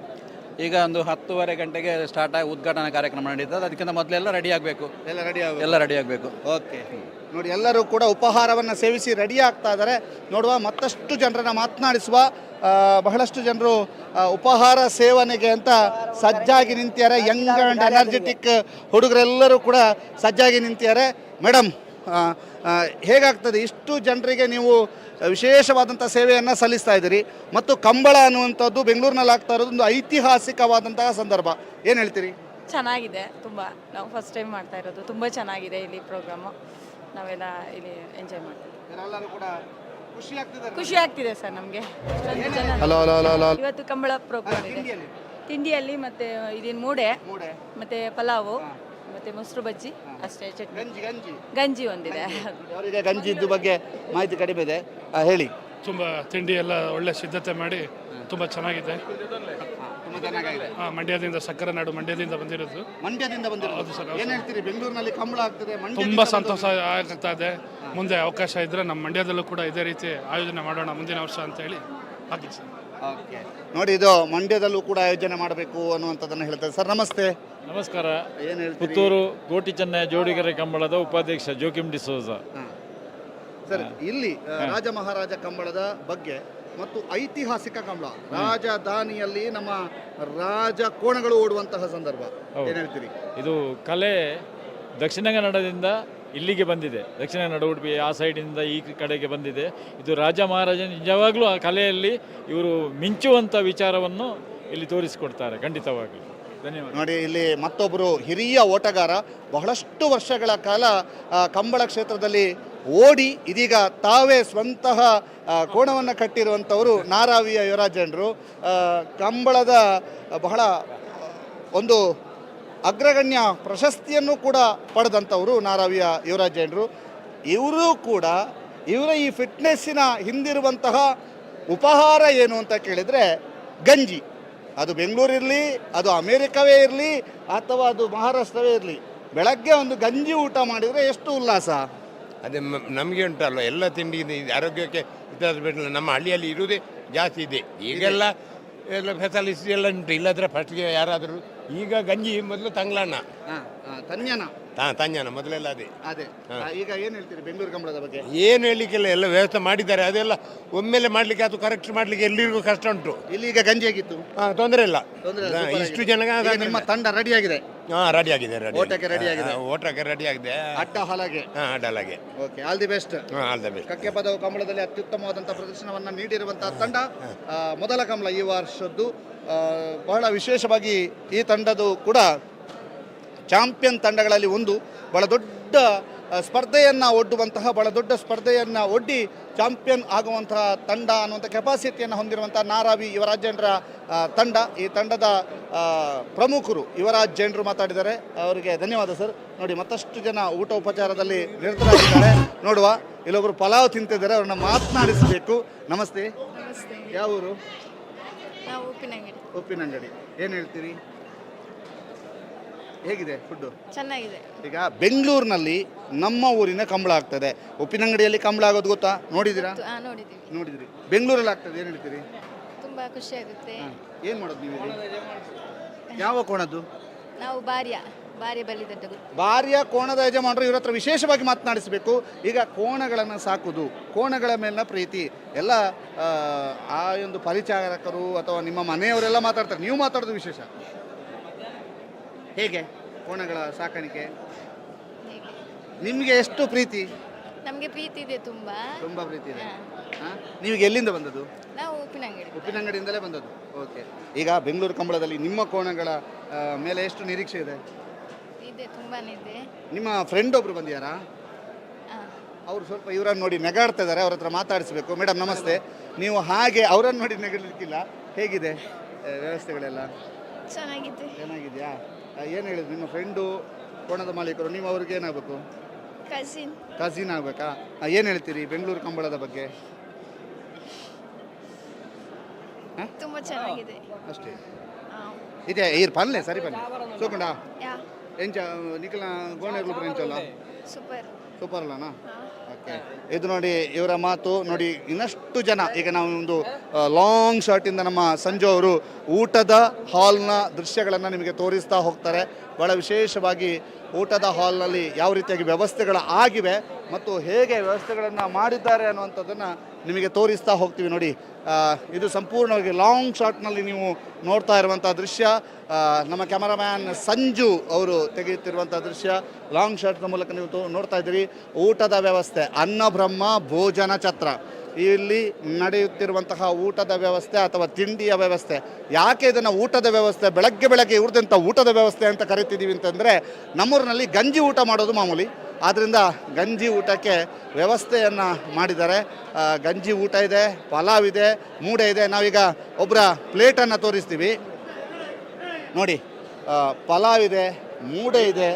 [SPEAKER 13] ಈಗ ಒಂದು 10:30 ಗಂಟೆಗೆ ಸ್ಟಾರ್ಟ್ ಆಗಿ ಉದ್ಘಾಟನಾ ಕಾರ್ಯಕ್ರಮ ನಡೀತದೆ. ಅದಕ್ಕಿಂತ ಮೊದಲೆಲ್ಲ ರೆಡಿ ಆಗಬೇಕು.
[SPEAKER 1] ಓಕೆ. ನೋಡಿ, ಎಲ್ಲರೂ ಕೂಡ ಉಪಹಾರವನ್ನು ಸೇವಿಸಿ ರೆಡಿ ಆಗ್ತಾ ಇದ್ದಾರೆ. ನೋಡುವ, ಮತ್ತಷ್ಟು ಜನರನ್ನು ಮಾತನಾಡಿಸುವ. ಬಹಳಷ್ಟು ಜನರು ಉಪಹಾರ ಸೇವನೆಗೆ ಅಂತ ಸಜ್ಜಾಗಿ ನಿಂತಿದ್ದಾರೆ. ಯಂಗ್ ಆ್ಯಂಡ್ ಎನರ್ಜೆಟಿಕ್ ಹುಡುಗರೆಲ್ಲರೂ ಕೂಡ ಸಜ್ಜಾಗಿ ನಿಂತಿದ್ದಾರೆ. ಮೇಡಮ್, ಹೇಗಾಗ್ತದೆ ಇಷ್ಟು ಜನರಿಗೆ ನೀವು ವಿಶೇಷವಾದಂಥ ಸೇವೆಯನ್ನು ಸಲ್ಲಿಸ್ತಾ ಇದ್ದೀರಿ, ಮತ್ತು ಕಂಬಳ ಅನ್ನುವಂಥದ್ದು ಬೆಂಗಳೂರಿನಲ್ಲಿ ಆಗ್ತಾ ಇರೋದು ಒಂದು ಐತಿಹಾಸಿಕವಾದಂತಹ ಸಂದರ್ಭ. ಏನು ಹೇಳ್ತೀರಿ?
[SPEAKER 14] ಚೆನ್ನಾಗಿದೆ. ತುಂಬ ನಾವು ಫಸ್ಟ್ ಟೈಮ್ ಮಾಡ್ತಾ ಇರೋದು. ತುಂಬ ಚೆನ್ನಾಗಿದೆ ಇಲ್ಲಿ ಪ್ರೋಗ್ರಾಮು. ನಾವೆಲ್ಲ ಇಲ್ಲಿ ಎಂಜಾಯ್ ಮಾಡ್ತೀವಿ. ಖುಷಿ ಆಗ್ತಿದೆ ಸರ್ ನಮಗೆ. ಇವತ್ತು ಕಂಬಳ ಪ್ರೋಗ್ರಾಮ್ ಇದೆ. ತಿಂಡಿಯಲ್ಲಿ ಮತ್ತೆ ಇದಿನ ಮೂಡೆ, ಮತ್ತೆ ಪಲಾವು, ಮತ್ತೆ ಮೊಸರು ಬಜ್ಜಿ ಅಷ್ಟೇ. ಚಟ್ನಿ, ಗಂಜಿ ಒಂದಿದೆ.
[SPEAKER 1] ಅವರಿಗೆ ಗಂಜಿದ್ದು ಬಗ್ಗೆ ಮಾಹಿತಿ ಕಡಿಮೆ ಇದೆ, ಹೇಳಿ.
[SPEAKER 15] ತುಂಬ ತಿಂಡಿ ಎಲ್ಲ ಒಳ್ಳೆ ಸಿದ್ಧತೆ ಮಾಡಿ ತುಂಬ ಚೆನ್ನಾಗಿದೆ. ಮಂಡ್ಯದಿಂದ, ಸಕ್ಕರೆ ನಾಡು ಮಂಡ್ಯದಿಂದ ಬಂದಿರೋದು. ಹೌದು ಸರ್.
[SPEAKER 1] ಏನು ಹೇಳ್ತೀರಿ? ಬೆಂಗಳೂರಿನಲ್ಲಿ ಕಂಬಳ ಆಗ್ತದೆ,
[SPEAKER 15] ತುಂಬ ಸಂತೋಷ ಆಗ್ತಾ ಇದೆ. ಮುಂದೆ ಅವಕಾಶ ಇದ್ದರೆ ನಮ್ಮ ಮಂಡ್ಯದಲ್ಲೂ ಕೂಡ ಇದೇ ರೀತಿ ಆಯೋಜನೆ ಮಾಡೋಣ ಮುಂದಿನ ವರ್ಷ ಅಂತ ಹೇಳಿ ಹಾಕಿ ಸರ್.
[SPEAKER 1] ನೋಡಿ, ಇದು ಮಂಡ್ಯದಲ್ಲೂ ಕೂಡ ಆಯೋಜನೆ ಮಾಡಬೇಕು ಅನ್ನುವಂಥದ್ದನ್ನು ಹೇಳ್ತಾರೆ. ಸರ್ ನಮಸ್ತೆ.
[SPEAKER 16] ನಮಸ್ಕಾರ. ಏನು ಹೇಳ್ತೀರಿ? ಪುತ್ತೂರು ಕೋಟಿ ಚೆನ್ನೈ ಜೋಡಿಗೆರೆ ಕಂಬಳದ ಉಪಾಧ್ಯಕ್ಷ ಜೋಕಿಮ್ ಡಿಸೋಜ.
[SPEAKER 1] ಸರ್, ಇಲ್ಲಿ ರಾಜ ಮಹಾರಾಜ ಕಂಬಳದ ಬಗ್ಗೆ ಮತ್ತು ಐತಿಹಾಸಿಕ ಕಂಬಳ, ರಾಜಧಾನಿಯಲ್ಲಿ ನಮ್ಮ ರಾಜ ಕೋಣಗಳು ಓಡುವಂತಹ ಸಂದರ್ಭ, ಏನು ಹೇಳ್ತೀರಿ?
[SPEAKER 16] ಇದು ಕಲೆ ದಕ್ಷಿಣ ಕನ್ನಡದಿಂದ ಇಲ್ಲಿಗೆ ಬಂದಿದೆ. ದಕ್ಷಿಣ ಕನ್ನಡ, ಉಡುಪಿ ಆ ಸೈಡಿಂದ ಈ ಕಡೆಗೆ ಬಂದಿದೆ. ಇದು ರಾಜ ಮಹಾರಾಜ ನಿಜವಾಗ್ಲೂ ಆ ಕಲೆಯಲ್ಲಿ ಇವರು ಮಿಂಚುವಂಥ ವಿಚಾರವನ್ನು ಇಲ್ಲಿ ತೋರಿಸಿಕೊಡ್ತಾರೆ, ಖಂಡಿತವಾಗ್ಲೂ. ಧನ್ಯವಾದ.
[SPEAKER 1] ನೋಡಿ, ಇಲ್ಲಿ ಮತ್ತೊಬ್ಬರು ಹಿರಿಯ ಓಟಗಾರ, ಬಹಳಷ್ಟು ವರ್ಷಗಳ ಕಾಲ ಕಂಬಳ ಕ್ಷೇತ್ರದಲ್ಲಿ ಓಡಿ ಇದೀಗ ತಾವೇ ಸ್ವಂತಹ ಕೋಣವನ್ನು ಕಟ್ಟಿರುವಂಥವರು ನಾರಾವಿಯ ಯುವರಾಜೇಂದ್ರರು. ಕಂಬಳದ ಬಹಳ ಒಂದು ಅಗ್ರಗಣ್ಯ ಪ್ರಶಸ್ತಿಯನ್ನು ಕೂಡ ಪಡೆದಂಥವರು ನಾರಾವಿಯ ಯುವರಾಜೇಂದ್ರರು. ಇವರು ಕೂಡ ಇವರ ಈ ಫಿಟ್ನೆಸ್ಸಿನ ಹಿಂದಿರುವಂತಹ ಉಪಹಾರ ಏನು ಅಂತ ಕೇಳಿದರೆ ಗಂಜಿ. ಅದು ಬೆಂಗಳೂರಿರಲಿ, ಅದು ಅಮೇರಿಕವೇ ಇರಲಿ, ಅಥವಾ ಅದು ಮಹಾರಾಷ್ಟ್ರವೇ ಇರಲಿ, ಬೆಳಗ್ಗೆ ಒಂದು ಗಂಜಿ ಊಟ ಮಾಡಿದರೆ ಎಷ್ಟು ಉಲ್ಲಾಸ.
[SPEAKER 17] ಅದೇ ನಮಗೆ ಉಂಟಲ್ಲ, ಎಲ್ಲ ತಿಂಡಿ ಆರೋಗ್ಯಕ್ಕೆ ಇತರ ಬಿಡಲ್ಲ. ನಮ್ಮ ಹಳ್ಳಿಯಲ್ಲಿ ಇರುವುದೇ ಜಾಸ್ತಿ ಇದೆ. ಈಗೆಲ್ಲ ಎಲ್ಲ ಫೆಸಿಲಿಟೀಸ್ ಎಲ್ಲ ಉಂಟು. ಇಲ್ಲದ್ರೆ ಫಸ್ಟ್ಗೆ ಯಾರಾದರೂ ಈಗ ಗಂಜಿ ಮೊದಲು ತಂಗ್ಲಣ್ಣ ತಂಜನ ಮೊದಲೆಲ್ಲ
[SPEAKER 1] ಅದೇ. ಈಗ ಏನು ಹೇಳ್ತೀರಿ ಬೆಂಗಳೂರು ಕಂಬಳದ ಬಗ್ಗೆ?
[SPEAKER 17] ಏನು ಹೇಳಲಿಕ್ಕೆಲ್ಲ ಎಲ್ಲ ವ್ಯವಸ್ಥೆ ಮಾಡಿದ್ದಾರೆ. ಅದೆಲ್ಲ ಒಮ್ಮೆಲೆ ಮಾಡಲಿಕ್ಕೆ, ಅದು ಕರೆಕ್ಟ್ ಮಾಡಲಿಕ್ಕೆ ಎಲ್ಲರಿಗೂ ಕಷ್ಟ ಉಂಟು.
[SPEAKER 1] ಇಲ್ಲಿ ಈಗ ಗಂಜಿ ಆಗಿತ್ತು,
[SPEAKER 17] ತೊಂದರೆ ಇಲ್ಲ. ಇಷ್ಟು ಜನ
[SPEAKER 1] ನಿಮ್ಮ ತಂಡ ರೆಡಿ ಆಗಿದೆ?
[SPEAKER 17] ರೆಡಿ ಆಗಿದೆ.
[SPEAKER 1] ಓಟಕ್ಕೆ ರೆಡಿ ಆಗಿದೆ.
[SPEAKER 17] ಓಟಕ್ಕೆ ರೆಡಿ ಆಗಿದೆ.
[SPEAKER 1] ಅಡ್ಡ ಹಾಲಾಗೆ.
[SPEAKER 17] ಅಡ್ಡಲಾಗೆ.
[SPEAKER 1] Okay, all the best.
[SPEAKER 17] All the best.
[SPEAKER 1] Kakkepadavu ಕಂಬಳದಲ್ಲಿ ಅತ್ಯುತ್ತಮವಾದಂತಹ ಪ್ರದರ್ಶನವನ್ನು ನೀಡಿರುವಂತಹ ತಂಡ, ಮೊದಲ ಕಂಬಳ ಈ ವರ್ಷದ್ದು. ಬಹಳ ವಿಶೇಷವಾಗಿ ಈ ತಂಡದು ಕೂಡ ಚಾಂಪಿಯನ್ ತಂಡಗಳಲ್ಲಿ ಒಂದು. ಬಹಳ ದೊಡ್ಡ ಸ್ಪರ್ಧೆಯನ್ನು ಒಡ್ಡುವಂತಹ, ಬಹಳ ದೊಡ್ಡ ಸ್ಪರ್ಧೆಯನ್ನು ಒಡ್ಡಿ ಚಾಂಪಿಯನ್ ಆಗುವಂತಹ ತಂಡ ಅನ್ನುವಂಥ ಕೆಪಾಸಿಟಿಯನ್ನು ಹೊಂದಿರುವಂಥ ನಾರಾವಿ ಯುವರಾಜೇಂದ್ರ ತಂಡ. ಈ ತಂಡದ ಪ್ರಮುಖರು ಯುವರಾಜ್ ಜೈನ್ರು ಮಾತಾಡಿದ್ದಾರೆ, ಅವರಿಗೆ ಧನ್ಯವಾದ ಸರ್. ನೋಡಿ, ಮತ್ತಷ್ಟು ಜನ ಊಟ ಉಪಚಾರದಲ್ಲಿ ನಿರತರಾಗಿದ್ದಾರೆ. ನೋಡುವ, ಇಲ್ಲೊಬ್ಬರು ಪಲಾವ್ ತಿಂತಿದ್ದಾರೆ, ಅವ್ರನ್ನ ಮಾತನಾಡಿಸಬೇಕು. ನಮಸ್ತೆ. ಯಾವ ಊರು? ಉಪ್ಪಿನಂಗಡಿ. ಏನು ಹೇಳ್ತೀರಿ? ಹೇಗಿದೆ ಫುಡ್ಡು?
[SPEAKER 14] ಚೆನ್ನಾಗಿದೆ.
[SPEAKER 1] ಈಗ ಬೆಂಗಳೂರಿನಲ್ಲಿ ನಮ್ಮ ಊರಿನ ಕಂಬಳ ಆಗ್ತದೆ, ಉಪ್ಪಿನಂಗಡಿಯಲ್ಲಿ ಕಂಬಳ ಆಗೋದು ಗೊತ್ತಾ? ನೋಡಿದ್ದೀರಾ? ನೋಡಿದ್ರಿ. ಬೆಂಗಳೂರಲ್ಲಿ ಆಗ್ತದೆ, ಏನು ಹೇಳ್ತೀರಿ?
[SPEAKER 14] ತುಂಬಾ ಖುಷಿ ಆಗುತ್ತೆ.
[SPEAKER 1] ಏನು ಮಾಡೋದು ನೀವು ಇಲ್ಲಿ? ಯಾವ ಕೋಣದ್ದು?
[SPEAKER 14] ನಾವು ಬಾರ್ಯ ಬಲ್ಲಿದದ್ದು.
[SPEAKER 1] ಭಾರ್ಯ ಕೋಣದ ಯಜಮಾನರು ಇವ್ರ ಹತ್ರ ವಿಶೇಷವಾಗಿ ಮಾತನಾಡಿಸಬೇಕು. ಈಗ ಕೋಣಗಳನ್ನು ಸಾಕುವುದು, ಕೋಣಗಳ ಮೇಲಿನ ಪ್ರೀತಿ ಎಲ್ಲ ಆ ಒಂದು ಪರಿಚಾರಕರು ಅಥವಾ ನಿಮ್ಮ ಮನೆಯವರೆಲ್ಲ ಮಾತಾಡ್ತಾರೆ, ನೀವು ಮಾತಾಡೋದು ವಿಶೇಷ. ಹೇಗೆ ಕೋಣಗಳ ಸಾಕಾಣಿಕೆ ನಿಮಗೆ ಎಷ್ಟು ಪ್ರೀತಿ?
[SPEAKER 14] ನಮಗೆ ಪ್ರೀತಿ ಇದೆ ತುಂಬಾ.
[SPEAKER 1] ತುಂಬಾ ಪ್ರೀತಿ ಇದೆ. ನೀವೀಗ ಎಲ್ಲಿಂದ ಬಂದದ್ದು?
[SPEAKER 14] ನಾವು ಉಪ್ಪಿನಂಗಡಿ.
[SPEAKER 1] ಉಪ್ಪಿನಂಗಡಿಯಿಂದಲೇ ಬಂದದ್ದು. ಓಕೆ. ಈಗ ಬೆಂಗಳೂರು ಕಂಬಳದಲ್ಲಿ ನಿಮ್ಮ ಕೋಣಗಳ ಮೇಲೆ ಎಷ್ಟು ನಿರೀಕ್ಷೆ ಇದೆ?
[SPEAKER 14] ಇದೆ, ತುಂಬಾನೇ ಇದೆ.
[SPEAKER 1] ನಿಮ್ಮ ಫ್ರೆಂಡ್ ಒಬ್ರು ಬಂದಿಯಾರಾ? ಅವ್ರು ಸ್ವಲ್ಪ ಇವರನ್ನು ನೋಡಿ ನೆಗಾಡ್ತಾ ಇದ್ದಾರೆ, ಅವ್ರ ಹತ್ರ ಮಾತಾಡಿಸ್ಬೇಕು. ಮೇಡಮ್ ನಮಸ್ತೆ. ನೀವು ಹಾಗೆ ಅವರನ್ನು ನೋಡಿ ನೆಗಡಲಿಕ್ಕಿಲ್ಲ. ಹೇಗಿದೆ ವ್ಯವಸ್ಥೆಗಳೆಲ್ಲ?
[SPEAKER 14] ಚೆನ್ನಾಗಿದೆ.
[SPEAKER 1] ಚೆನ್ನಾಗಿದೆಯಾ? ಏನು ಹೇಳಿದ್ರು ನಿಮ್ಮ ಫ್ರೆಂಡು ಕೋಣದ ಮಾಲೀಕರು? ನೀವು ಅವ್ರಿಗೆ ಏನಾಗಬೇಕು? ಕಸಿನ್ ಆಗ್ಬೇಕಾ? ಏನು ಹೇಳ್ತೀರಿ ಬೆಂಗಳೂರು ಕಂಬಳದ ಬಗ್ಗೆ?
[SPEAKER 14] ತುಂಬಾ ಚೆನ್ನಾಗಿದೆ
[SPEAKER 1] ಅಷ್ಟೇ ಇದೆ. ಈರ್ ಪನ್ಲೆ ಸರಿ ಪನ್ಲೆ ಸೋಕೊಂಡ ಎಂಚ ನಿಖಿಲ ಗೋಣೆರ್ಲು ಎಂಚಲ್ಲ ಸೂಪರ್ ಅಲ್ಲನಾ? ಓಕೆ. ಇದು ನೋಡಿ ಇವರ ಮಾತು ನೋಡಿ. ಇನ್ನಷ್ಟು ಜನ ಈಗ ನಾವು ಒಂದು ಲಾಂಗ್ ಶಾರ್ಟಿಂದ ನಮ್ಮ ಸಂಜು ಅವರು ಊಟದ ಹಾಲ್ನ ದೃಶ್ಯಗಳನ್ನು ನಿಮಗೆ ತೋರಿಸ್ತಾ ಹೋಗ್ತಾರೆ. ಭಾಳ ವಿಶೇಷವಾಗಿ ಊಟದ ಹಾಲ್ನಲ್ಲಿ ಯಾವ ರೀತಿಯಾಗಿ ವ್ಯವಸ್ಥೆಗಳು ಆಗಿವೆ ಮತ್ತು ಹೇಗೆ ವ್ಯವಸ್ಥೆಗಳನ್ನು ಮಾಡಿದ್ದಾರೆ ಅನ್ನುವಂಥದ್ದನ್ನು ನಿಮಗೆ ತೋರಿಸ್ತಾ ಹೋಗ್ತೀವಿ. ನೋಡಿ, ಇದು ಸಂಪೂರ್ಣವಾಗಿ ಲಾಂಗ್ ಶಾಟ್ನಲ್ಲಿ ನೀವು ನೋಡ್ತಾ ಇರುವಂಥ ದೃಶ್ಯ. ನಮ್ಮ ಕ್ಯಾಮರಾಮ್ಯಾನ್ ಸಂಜು ಅವರು ತೆಗೆಯುತ್ತಿರುವಂಥ ದೃಶ್ಯ ಲಾಂಗ್ ಶಾಟ್ನ ಮೂಲಕ ನೀವು ನೋಡ್ತಾ ಇದ್ದೀರಿ. ಊಟದ ವ್ಯವಸ್ಥೆ, ಅನ್ನಬ್ರಹ್ಮ ಭೋಜನ ಛತ್ರ, ಇಲ್ಲಿ ನಡೆಯುತ್ತಿರುವಂತಹ ಊಟದ ವ್ಯವಸ್ಥೆ ಅಥವಾ ತಿಂಡಿಯ ವ್ಯವಸ್ಥೆ. ಯಾಕೆ ಇದನ್ನು ಊಟದ ವ್ಯವಸ್ಥೆ, ಬೆಳಗ್ಗೆ ಇವ್ರದಂಥ ಊಟದ ವ್ಯವಸ್ಥೆ ಅಂತ ಕರಿತಿದ್ದೀವಿ ಅಂತಂದರೆ, ನಮ್ಮೂರಿನಲ್ಲಿ ಗಂಜಿ ಊಟ ಮಾಡೋದು ಮಾಮೂಲಿ. ಆದ್ದರಿಂದ ಗಂಜಿ ಊಟಕ್ಕೆ ವ್ಯವಸ್ಥೆಯನ್ನು ಮಾಡಿದ್ದಾರೆ. ಗಂಜಿ ಊಟ ಇದೆ, ಪಲಾವ್ ಇದೆ, ಮೂಡೆ ಇದೆ. ನಾವೀಗ ಒಬ್ಬರ ಪ್ಲೇಟನ್ನು ತೋರಿಸ್ತೀವಿ ನೋಡಿ. ಪಲಾವ್ ಇದೆ, ಮೂಡೆ ಇದೆ,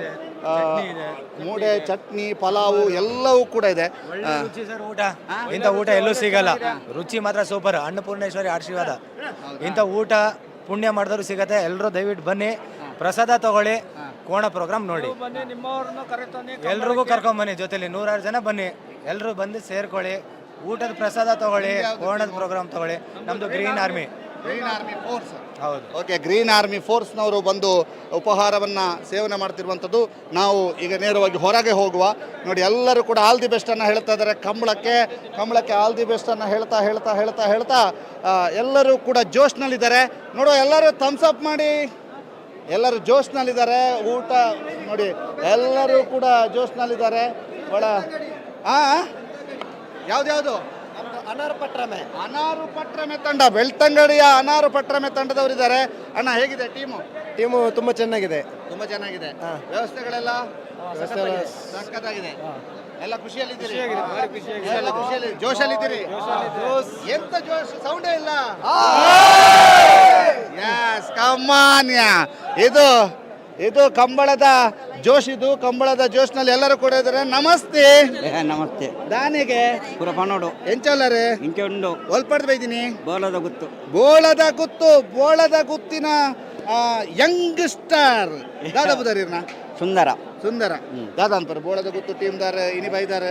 [SPEAKER 1] ಮೂಡೆ, ಚಟ್ನಿ, ಪಲಾವು ಎಲ್ಲವೂ ಕೂಡ ಇದೆ.
[SPEAKER 18] ರುಚಿ ಸರ್ ಊಟ. ಇಂಥ ಊಟ ಎಲ್ಲೂ ಸಿಗಲ್ಲ. ರುಚಿ ಮಾತ್ರ ಸೂಪರ್. ಅನ್ನಪೂರ್ಣೇಶ್ವರಿ ಆಶೀರ್ವಾದ. ಇಂಥ ಊಟ ಪುಣ್ಯ ಮಾಡಿದವರು ಸಿಗತ್ತೆ. ಎಲ್ಲರೂ ದಯವಿಟ್ಟು ಬನ್ನಿ, ಪ್ರಸಾದ ತಗೊಳ್ಳಿ, ಕೋಣ ಪ್ರೋಗ್ರಾಮ್ ನೋಡಿ. ಎಲ್ರಿಗೂ ಕರ್ಕೊಂಬನ್ನಿ, ಜೊತೆಲಿ 106 ಜನ ಬನ್ನಿ, ಎಲ್ಲರೂ ಬಂದು ಸೇರ್ಕೊಳ್ಳಿ, ಊಟದ ಪ್ರಸಾದ ತಗೊಳ್ಳಿ, ಕೋಣದ ಪ್ರೋಗ್ರಾಮ್ ತಗೊಳ್ಳಿ. ನಮ್ದು ಗ್ರೀನ್ ಆರ್ಮಿ
[SPEAKER 1] ಫೋರ್ಸ್.
[SPEAKER 18] ಹೌದು.
[SPEAKER 1] ಓಕೆ, ಗ್ರೀನ್ ಆರ್ಮಿ ಫೋರ್ಸ್ನವರು ಬಂದು ಉಪಹಾರವನ್ನು ಸೇವನೆ ಮಾಡ್ತಿರುವಂಥದ್ದು. ನಾವು ಈಗ ನೇರವಾಗಿ ಹೊರಗೆ ಹೋಗುವ. ನೋಡಿ, ಎಲ್ಲರೂ ಕೂಡ ಆಲ್ ದಿ ಬೆಸ್ಟನ್ನು ಹೇಳ್ತಾ ಇದ್ದಾರೆ ಕಂಬಳಕ್ಕೆ ಆಲ್ ದಿ ಬೆಸ್ಟನ್ನು ಹೇಳ್ತಾ ಎಲ್ಲರೂ ಕೂಡ ಜೋಶ್ನಲ್ಲಿದ್ದಾರೆ. ನೋಡುವ, ಎಲ್ಲರೂ ಥಮ್ಸ್ ಅಪ್ ಮಾಡಿ. ಎಲ್ಲರೂ ಜೋಶ್ನಲ್ಲಿದ್ದಾರೆ. ಊಟ ನೋಡಿ, ಎಲ್ಲರೂ ಕೂಡ ಜೋಶ್ನಲ್ಲಿದ್ದಾರೆ. ಒಳ ಯಾವ್ದು ಅನಾರು ಪಟ್ರಮೆ ತಂಡ, ಬೆಳ್ತಂಗಡಿಯ ಅನಾರು ಪಟ್ರಮೆ ತಂಡದವರಿದ್ದಾರೆ. ಅಣ್ಣ, ಹೇಗಿದೆ ಟೀಮು?
[SPEAKER 18] ತುಂಬಾ ಚೆನ್ನಾಗಿದೆ.
[SPEAKER 1] ವ್ಯವಸ್ಥೆಗಳೆಲ್ಲ ಸಕ್ಕತ್ತಾಗಿದೆ. ಎಲ್ಲ ಖುಷಿಯಲ್ಲಿದ್ದೀರಿ? ಜೋಶಲ್ಲಿದ್ದೀರಿ? ಎಂತ ಜೋಶ್, ಸೌಂಡೇ ಇಲ್ಲ. ಯಸ್, ಕಮಾನ್ಯ. ಇದು ಕಂಬಳದ ಜೋಶ್. ಇದು ಕಂಬಳದ ಜೋಶ್ನಲ್ಲಿ ಎಲ್ಲರೂ ಕೂಡ ಇದ್ದಾರೆ. ನಮಸ್ತೆ.
[SPEAKER 19] ನಮಸ್ತೆ.
[SPEAKER 1] ದಾನಿಗೆ
[SPEAKER 19] ಪುರಪನೋಡು
[SPEAKER 1] ಎಂಚಲ್ಲರೆ
[SPEAKER 19] ಇಂಕೆ ಉಂಡು
[SPEAKER 1] ಒಲ್ಪಡ್ದು ಬೈದಿನಿ.
[SPEAKER 19] ಬೋಲದ ಗುತ್ತು
[SPEAKER 1] ಬೋಳದ ಗುತ್ತಿನ ಯಂಗ್ ಸ್ಟಾರ್ ದಾದಾಬುದಾರಿರ್ನ ಸುಂದರ ದಾದಾನ್ಪರ್ ಬೋಳದ ಗುತ್ತು ಟೀಮ್ ದಾರ ಇನಿ ಬೈದಾರ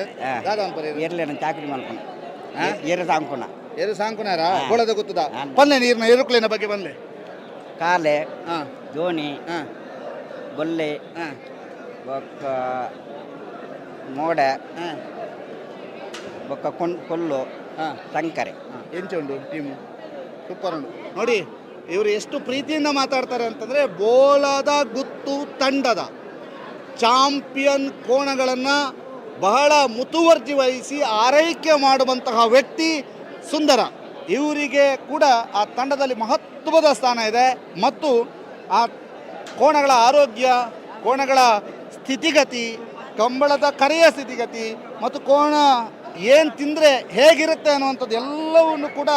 [SPEAKER 1] ದಾದಾನ್ಪರ್
[SPEAKER 19] ಎರ್ಲೇನ ಚಾಕರಿ ಮಾಡ್ಕೊಂಡು ಏರು ಸಾಂಕುನಾರ
[SPEAKER 1] ಬೋಳದ ಗುತ್ತದ ಪಲ್ಲೆ ನೀರ್ನ ಎರುಕುಲಿನ ಬಗ್ಗೆ ಬಂದ್ಲೆ
[SPEAKER 19] ಕಾಲೆ ದೋಣಿ ಬೊಲ್ಲೆ ಬೊಕ್ಕ ಮೋಡ ಬೊಕ್ಕ ಕೊಲ್ಲು ಸಂಕರೆ
[SPEAKER 1] ಎಂಚುಂಡು ಟೀಮು ಸೂಪರ್ ಉಂಟು. ನೋಡಿ, ಇವರು ಎಷ್ಟು ಪ್ರೀತಿಯಿಂದ ಮಾತಾಡ್ತಾರೆ ಅಂತಂದರೆ, ಬೋಳದ ಗುತ್ತು ತಂಡದ ಚಾಂಪಿಯನ್ ಕೋಣಗಳನ್ನು ಬಹಳ ಮುತುವರ್ಜಿ ವಹಿಸಿ ಆರೈಕೆ ಮಾಡುವಂತಹ ವ್ಯಕ್ತಿ ಸುಂದರ. ಇವರಿಗೆ ಕೂಡ ಆ ತಂಡದಲ್ಲಿ ಮಹತ್ವದ ಸ್ಥಾನ ಇದೆ. ಮತ್ತು ಆ ಕೋಣಗಳ ಆರೋಗ್ಯ, ಕೋಣಗಳ ಸ್ಥಿತಿಗತಿ, ಕಂಬಳದ ಕರೆಯ ಸ್ಥಿತಿಗತಿ ಮತ್ತು ಕೋಣ ಏನು ತಿಂದರೆ ಹೇಗಿರುತ್ತೆ ಅನ್ನುವಂಥದ್ದು ಎಲ್ಲವನ್ನು ಕೂಡ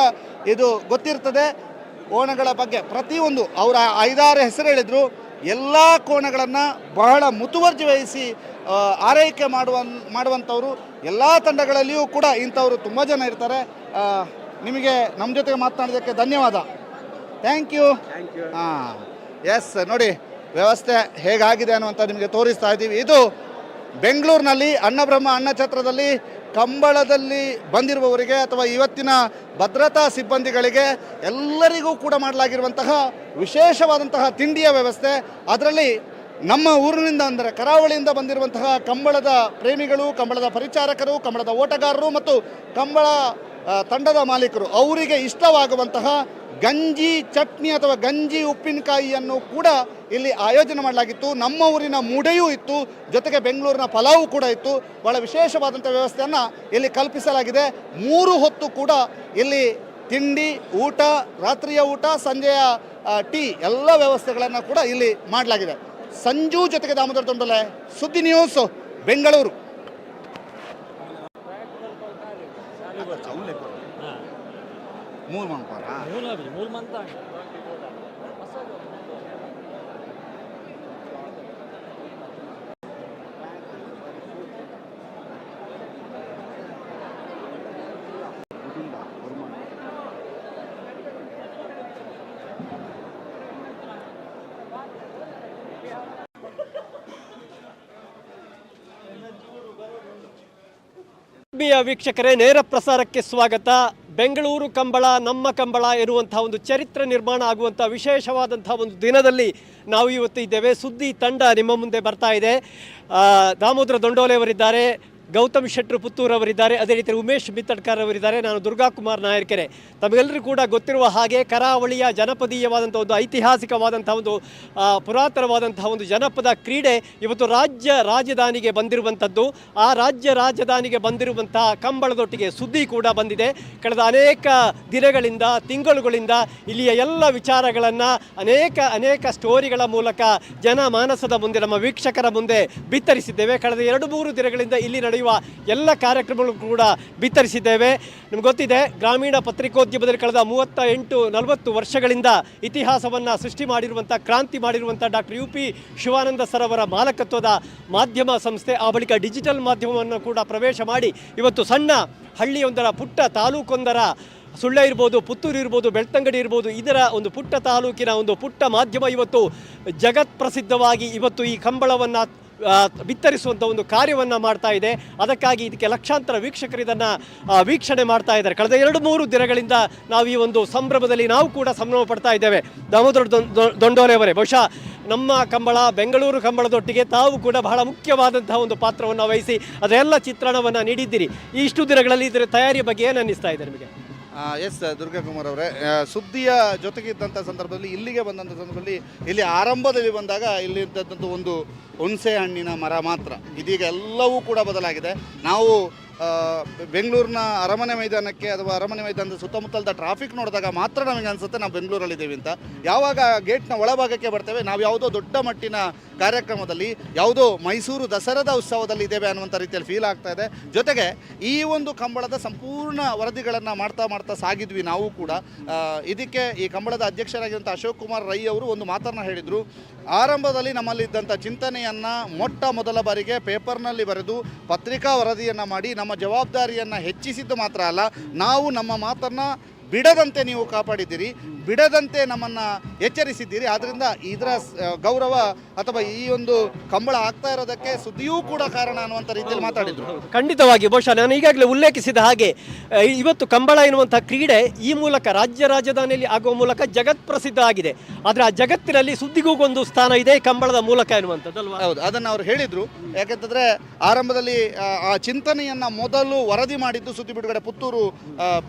[SPEAKER 1] ಇದು ಗೊತ್ತಿರ್ತದೆ. ಕೋಣಗಳ ಬಗ್ಗೆ ಪ್ರತಿಯೊಂದು ಅವರ 5-6 ಹೆಸರು ಹೇಳಿದರು. ಎಲ್ಲ ಕೋಣಗಳನ್ನು ಬಹಳ ಮುತುವರ್ಜಿ ವಹಿಸಿ ಆರೈಕೆ ಮಾಡುವಂಥವರು. ಎಲ್ಲ ತಂಡಗಳಲ್ಲಿಯೂ ಕೂಡ ಇಂಥವರು ತುಂಬ ಜನ ಇರ್ತಾರೆ. ನಿಮಗೆ ನಮ್ಮ ಜೊತೆಗೆ ಮಾತನಾಡೋದಕ್ಕೆ ಧನ್ಯವಾದ. Thank you. ಎಸ್, ನೋಡಿ ವ್ಯವಸ್ಥೆ ಹೇಗಾಗಿದೆ ಅನ್ನುವಂಥ ನಿಮಗೆ ತೋರಿಸ್ತಾ ಇದ್ದೀವಿ. ಇದು ಬೆಂಗಳೂರಿನಲ್ಲಿ ಅನ್ನಬ್ರಹ್ಮ ಅನ್ನಛತ್ರದಲ್ಲಿ ಕಂಬಳದಲ್ಲಿ ಬಂದಿರುವವರಿಗೆ ಅಥವಾ ಇವತ್ತಿನ ಭದ್ರತಾ ಸಿಬ್ಬಂದಿಗಳಿಗೆ ಎಲ್ಲರಿಗೂ ಕೂಡ ಮಾಡಲಾಗಿರುವಂತಹ ವಿಶೇಷವಾದಂತಹ ತಿಂಡಿಯ ವ್ಯವಸ್ಥೆ. ಅದರಲ್ಲಿ ನಮ್ಮ ಊರಿನಿಂದ ಅಂದರೆ ಕರಾವಳಿಯಿಂದ ಬಂದಿರುವಂತಹ ಕಂಬಳದ ಪ್ರೇಮಿಗಳು, ಕಂಬಳದ ಪರಿಚಾರಕರು, ಕಂಬಳದ ಓಟಗಾರರು ಮತ್ತು ಕಂಬಳ ತಂಡದ ಮಾಲೀಕರು ಅವರಿಗೆ ಇಷ್ಟವಾಗುವಂತಹ ಗಂಜಿ ಚಟ್ನಿ ಅಥವಾ ಗಂಜಿ ಉಪ್ಪಿನಕಾಯಿಯನ್ನು ಕೂಡ ಇಲ್ಲಿ ಆಯೋಜನೆ ಮಾಡಲಾಗಿತ್ತು. ನಮ್ಮ ಊರಿನ ಮುಡೆಯೂ ಇತ್ತು, ಜೊತೆಗೆ ಬೆಂಗಳೂರಿನ ಪಲಾವು ಕೂಡ ಇತ್ತು. ಬಹಳ ವಿಶೇಷವಾದಂಥ ವ್ಯವಸ್ಥೆಯನ್ನು ಇಲ್ಲಿ ಕಲ್ಪಿಸಲಾಗಿದೆ. 3 ಹೊತ್ತು ಕೂಡ ಇಲ್ಲಿ ತಿಂಡಿ, ಊಟ, ರಾತ್ರಿಯ ಊಟ, ಸಂಜೆಯ ಟೀ ಎಲ್ಲ ವ್ಯವಸ್ಥೆಗಳನ್ನು ಕೂಡ ಇಲ್ಲಿ ಮಾಡಲಾಗಿದೆ. ಸಂಜು ಜೊತೆಗೆ ದಾಮೋದರ ದೊಂಡಲೆ, ಸುದ್ದಿ ನ್ಯೂಸ್, ಬೆಂಗಳೂರು.
[SPEAKER 20] ವೀಕ್ಷಕರೇ, ನೇರ ಪ್ರಸಾರಕ್ಕೆ ಸ್ವಾಗತ. ಬೆಂಗಳೂರು ಕಂಬಳ ನಮ್ಮ ಕಂಬಳ ಎನ್ನುವಂತಹ ಒಂದು ಚರಿತ್ರೆ ನಿರ್ಮಾಣ ಆಗುವಂಥ ವಿಶೇಷವಾದಂಥ ಒಂದು ದಿನದಲ್ಲಿ ನಾವು ಇವತ್ತು ಇದ್ದೇವೆ. ಸುದ್ದಿ ತಂಡ ನಿಮ್ಮ ಮುಂದೆ ಬರ್ತಾ ಇದೆ. ದಾಮೋದರ ದೊಂಡೋಲೆಯವರಿದ್ದಾರೆ, ಗೌತಮ್ ಶೆಟ್ರು ಪುತ್ತೂರವರಿದ್ದಾರೆ, ಅದೇ ರೀತಿ ಉಮೇಶ್ ಬಿತ್ತಡ್ಕರ್ ಅವರಿದ್ದಾರೆ. ನಾನು ದುರ್ಗಾ ಕುಮಾರ್ ನಾಯರ್ಕೆರೆ. ತಮಗೆಲ್ಲರೂ ಕೂಡ ಗೊತ್ತಿರುವ ಹಾಗೆ ಕರಾವಳಿಯ ಜನಪದೀಯವಾದಂಥ ಒಂದು ಐತಿಹಾಸಿಕವಾದಂಥ ಒಂದು ಪುರಾತನವಾದಂತಹ ಒಂದು ಜನಪದ ಕ್ರೀಡೆ ಇವತ್ತು ರಾಜ್ಯ ರಾಜಧಾನಿಗೆ ಬಂದಿರುವಂಥದ್ದು. ಆ ರಾಜ್ಯ ರಾಜಧಾನಿಗೆ ಬಂದಿರುವಂತಹ ಕಂಬಳದೊಟ್ಟಿಗೆ ಸುದ್ದಿ ಕೂಡ ಬಂದಿದೆ. ಕಳೆದ ಅನೇಕ ದಿನಗಳಿಂದ, ತಿಂಗಳುಗಳಿಂದ ಇಲ್ಲಿಯ ಎಲ್ಲ ವಿಚಾರಗಳನ್ನು ಅನೇಕ ಸ್ಟೋರಿಗಳ ಮೂಲಕ ಜನಮಾನಸದ ಮುಂದೆ, ನಮ್ಮ ವೀಕ್ಷಕರ ಮುಂದೆ ಬಿತ್ತರಿಸಿದ್ದೇವೆ. ಕಳೆದ 2-3 ದಿನಗಳಿಂದ ಇಲ್ಲಿ ನಡೆಯುವ ಎಲ್ಲ ಕಾರ್ಯಕ್ರಮಗಳು ಕೂಡ ಬಿತ್ತರಿಸಿದ್ದೇವೆ. ನಿಮ್ಗೆ ಗೊತ್ತಿದೆ, ಗ್ರಾಮೀಣ ಪತ್ರಿಕೋದ್ಯಮದಲ್ಲಿ ಕಳೆದ 38-40 ವರ್ಷಗಳಿಂದ ಇತಿಹಾಸವನ್ನು ಸೃಷ್ಟಿ ಮಾಡಿರುವಂಥ, ಕ್ರಾಂತಿ ಮಾಡಿರುವಂಥ ಡಾಕ್ಟರ್ UP ಶಿವಾನಂದ ಸರ್ ಅವರ ಮಾಲಕತ್ವದ ಮಾಧ್ಯಮ ಸಂಸ್ಥೆ ಆ ಬಳಿಕ ಡಿಜಿಟಲ್ ಮಾಧ್ಯಮವನ್ನು ಕೂಡ ಪ್ರವೇಶ ಮಾಡಿ ಇವತ್ತು ಸಣ್ಣ ಹಳ್ಳಿಯೊಂದರ, ಪುಟ್ಟ ತಾಲೂಕೊಂದರ, ಸುಳ್ಯ ಇರ್ಬೋದು, ಪುತ್ತೂರು ಇರ್ಬೋದು, ಬೆಳ್ತಂಗಡಿ ಇರ್ಬೋದು, ಇದರ ಒಂದು ಪುಟ್ಟ ತಾಲೂಕಿನ ಒಂದು ಪುಟ್ಟ ಮಾಧ್ಯಮ ಇವತ್ತು ಜಗತ್ ಪ್ರಸಿದ್ಧವಾಗಿ ಇವತ್ತು ಈ ಕಂಬಳವನ್ನು ಬಿತ್ತರಿಸುವಂಥ ಒಂದು ಕಾರ್ಯವನ್ನು ಮಾಡ್ತಾ ಇದೆ. ಅದಕ್ಕಾಗಿ ಇದಕ್ಕೆ ಲಕ್ಷಾಂತರ ವೀಕ್ಷಕರು ಇದನ್ನು ವೀಕ್ಷಣೆ ಮಾಡ್ತಾ ಇದ್ದಾರೆ. ಕಳೆದ 2-3 ದಿನಗಳಿಂದ ನಾವು ಈ ಒಂದು ಸಂಭ್ರಮದಲ್ಲಿ ನಾವು ಕೂಡ ಸಂಭ್ರಮ ಪಡ್ತಾ ಇದ್ದೇವೆ. ದಾಮೋದರ ದೊಂಡೋಲೆಯವರೇ, ಬಹುಶಃ ನಮ್ಮ ಕಂಬಳ, ಬೆಂಗಳೂರು ಕಂಬಳದೊಟ್ಟಿಗೆ ತಾವು ಕೂಡ ಬಹಳ ಮುಖ್ಯವಾದಂತಹ ಒಂದು ಪಾತ್ರವನ್ನು ವಹಿಸಿ ಅದೆಲ್ಲ ಚಿತ್ರಣವನ್ನು ನೀಡಿದ್ದೀರಿ. ಈ ಇಷ್ಟು ದಿನಗಳಲ್ಲಿ ಇದರ ತಯಾರಿಯ ಬಗ್ಗೆ ಏನು ಅನ್ನಿಸ್ತಾ ಇದೆ ನಿಮಗೆ?
[SPEAKER 1] ಎಸ್ ದುರ್ಗಾ ಕುಮಾರ್ ಅವರೇ, ಸುದ್ದಿಯ ಜೊತೆಗೆ ಇದ್ದಂಥ ಸಂದರ್ಭದಲ್ಲಿ, ಇಲ್ಲಿಗೆ ಬಂದಂಥ ಸಂದರ್ಭದಲ್ಲಿ, ಇಲ್ಲಿ ಆರಂಭದಲ್ಲಿ ಬಂದಾಗ ಇಲ್ಲಿ ಇದ್ದಂಥ ಒಂದು ಹುಣಸೆ ಹಣ್ಣಿನ ಮರ ಮಾತ್ರ. ಇದೀಗ ಎಲ್ಲವೂ ಕೂಡ ಬದಲಾಗಿದೆ. ನಾವು ಬೆಂಗಳೂರಿನ ಅರಮನೆ ಮೈದಾನಕ್ಕೆ ಅಥವಾ ಅರಮನೆ ಮೈದಾನದ ಸುತ್ತಮುತ್ತಲದ ಟ್ರಾಫಿಕ್ ನೋಡಿದಾಗ ಮಾತ್ರ ನಮಗೆ ಅನಿಸುತ್ತೆ ನಾವು ಬೆಂಗಳೂರಲ್ಲಿದ್ದೀವಿ ಅಂತ. ಯಾವಾಗ ಗೇಟ್ನ ಒಳಭಾಗಕ್ಕೆ ಬರ್ತೇವೆ, ನಾವು ಯಾವುದೋ ದೊಡ್ಡ ಮಟ್ಟಿನ ಕಾರ್ಯಕ್ರಮದಲ್ಲಿ, ಯಾವುದೋ ಮೈಸೂರು ದಸರಾದ ಉತ್ಸವದಲ್ಲಿ ಇದ್ದೇವೆ ಅನ್ನುವಂಥ ರೀತಿಯಲ್ಲಿ ಫೀಲ್ ಆಗ್ತಾ ಇದೆ. ಜೊತೆಗೆ ಈ ಒಂದು ಕಂಬಳದ ಸಂಪೂರ್ಣ ವರದಿಗಳನ್ನು ಮಾಡ್ತಾ ಸಾಗಿದ್ವಿ ನಾವು ಕೂಡ. ಇದಕ್ಕೆ ಈ ಕಂಬಳದ ಅಧ್ಯಕ್ಷರಾಗಿದ್ದಂಥ ಅಶೋಕ್ ಕುಮಾರ್ ರೈ ಅವರು ಒಂದು ಮಾತನ್ನು ಹೇಳಿದರು. ಆರಂಭದಲ್ಲಿ ನಮ್ಮಲ್ಲಿದ್ದಂಥ ಚಿಂತನೆಯನ್ನು ಮೊಟ್ಟ ಮೊದಲ ಬಾರಿಗೆ ಪೇಪರ್ನಲ್ಲಿ ಬರೆದು ಪತ್ರಿಕಾ ವರದಿಯನ್ನು ಮಾಡಿ ನಮ್ಮ ಜವಾಬ್ದಾರಿಯನ್ನು ಹೆಚ್ಚಿಸಿದ್ದು ಮಾತ್ರ ಅಲ್ಲ, ನಾವು ನಮ್ಮ ಮಾತನ್ನು ಬಿಡದಂತೆ ನೀವು ಕಾಪಾಡಿದ್ದೀರಿ, ಬಿಡದಂತೆ ನಮ್ಮನ್ನು ಎಚ್ಚರಿಸಿದ್ದೀರಿ. ಆದ್ದರಿಂದ ಇದರ ಗೌರವ ಅಥವಾ ಈ ಒಂದು ಕಂಬಳ ಆಗ್ತಾ ಇರೋದಕ್ಕೆ ಸುದ್ದಿಯೂ ಕೂಡ ಕಾರಣ ಅನ್ನುವಂಥ ರೀತಿಯಲ್ಲಿ ಮಾತಾಡಿದರು.
[SPEAKER 20] ಖಂಡಿತವಾಗಿ. ಬಹುಶಃ ನಾನು ಈಗಾಗಲೇ ಉಲ್ಲೇಖಿಸಿದ ಹಾಗೆ ಇವತ್ತು ಕಂಬಳ ಎನ್ನುವಂಥ ಕ್ರೀಡೆ ಈ ಮೂಲಕ ರಾಜ್ಯ ರಾಜಧಾನಿಯಲ್ಲಿ ಆಗುವ ಮೂಲಕ ಜಗತ್ ಪ್ರಸಿದ್ಧ ಆಗಿದೆ. ಆದರೆ ಆ ಜಗತ್ತಿನಲ್ಲಿ ಸುದ್ದಿಗೂ ಒಂದು ಸ್ಥಾನ ಇದೆ ಕಂಬಳದ ಮೂಲಕ ಎನ್ನುವಂಥದ್ದಲ್ವಾ?
[SPEAKER 1] ಹೌದು, ಅದನ್ನು ಅವರು ಹೇಳಿದರು. ಯಾಕೆಂತಂದರೆ ಆರಂಭದಲ್ಲಿ ಆ ಚಿಂತನೆಯನ್ನು ಮೊದಲು ವರದಿ ಮಾಡಿದ್ದು ಸುದ್ದಿ ಬಿಡುಗಡೆ ಪುತ್ತೂರು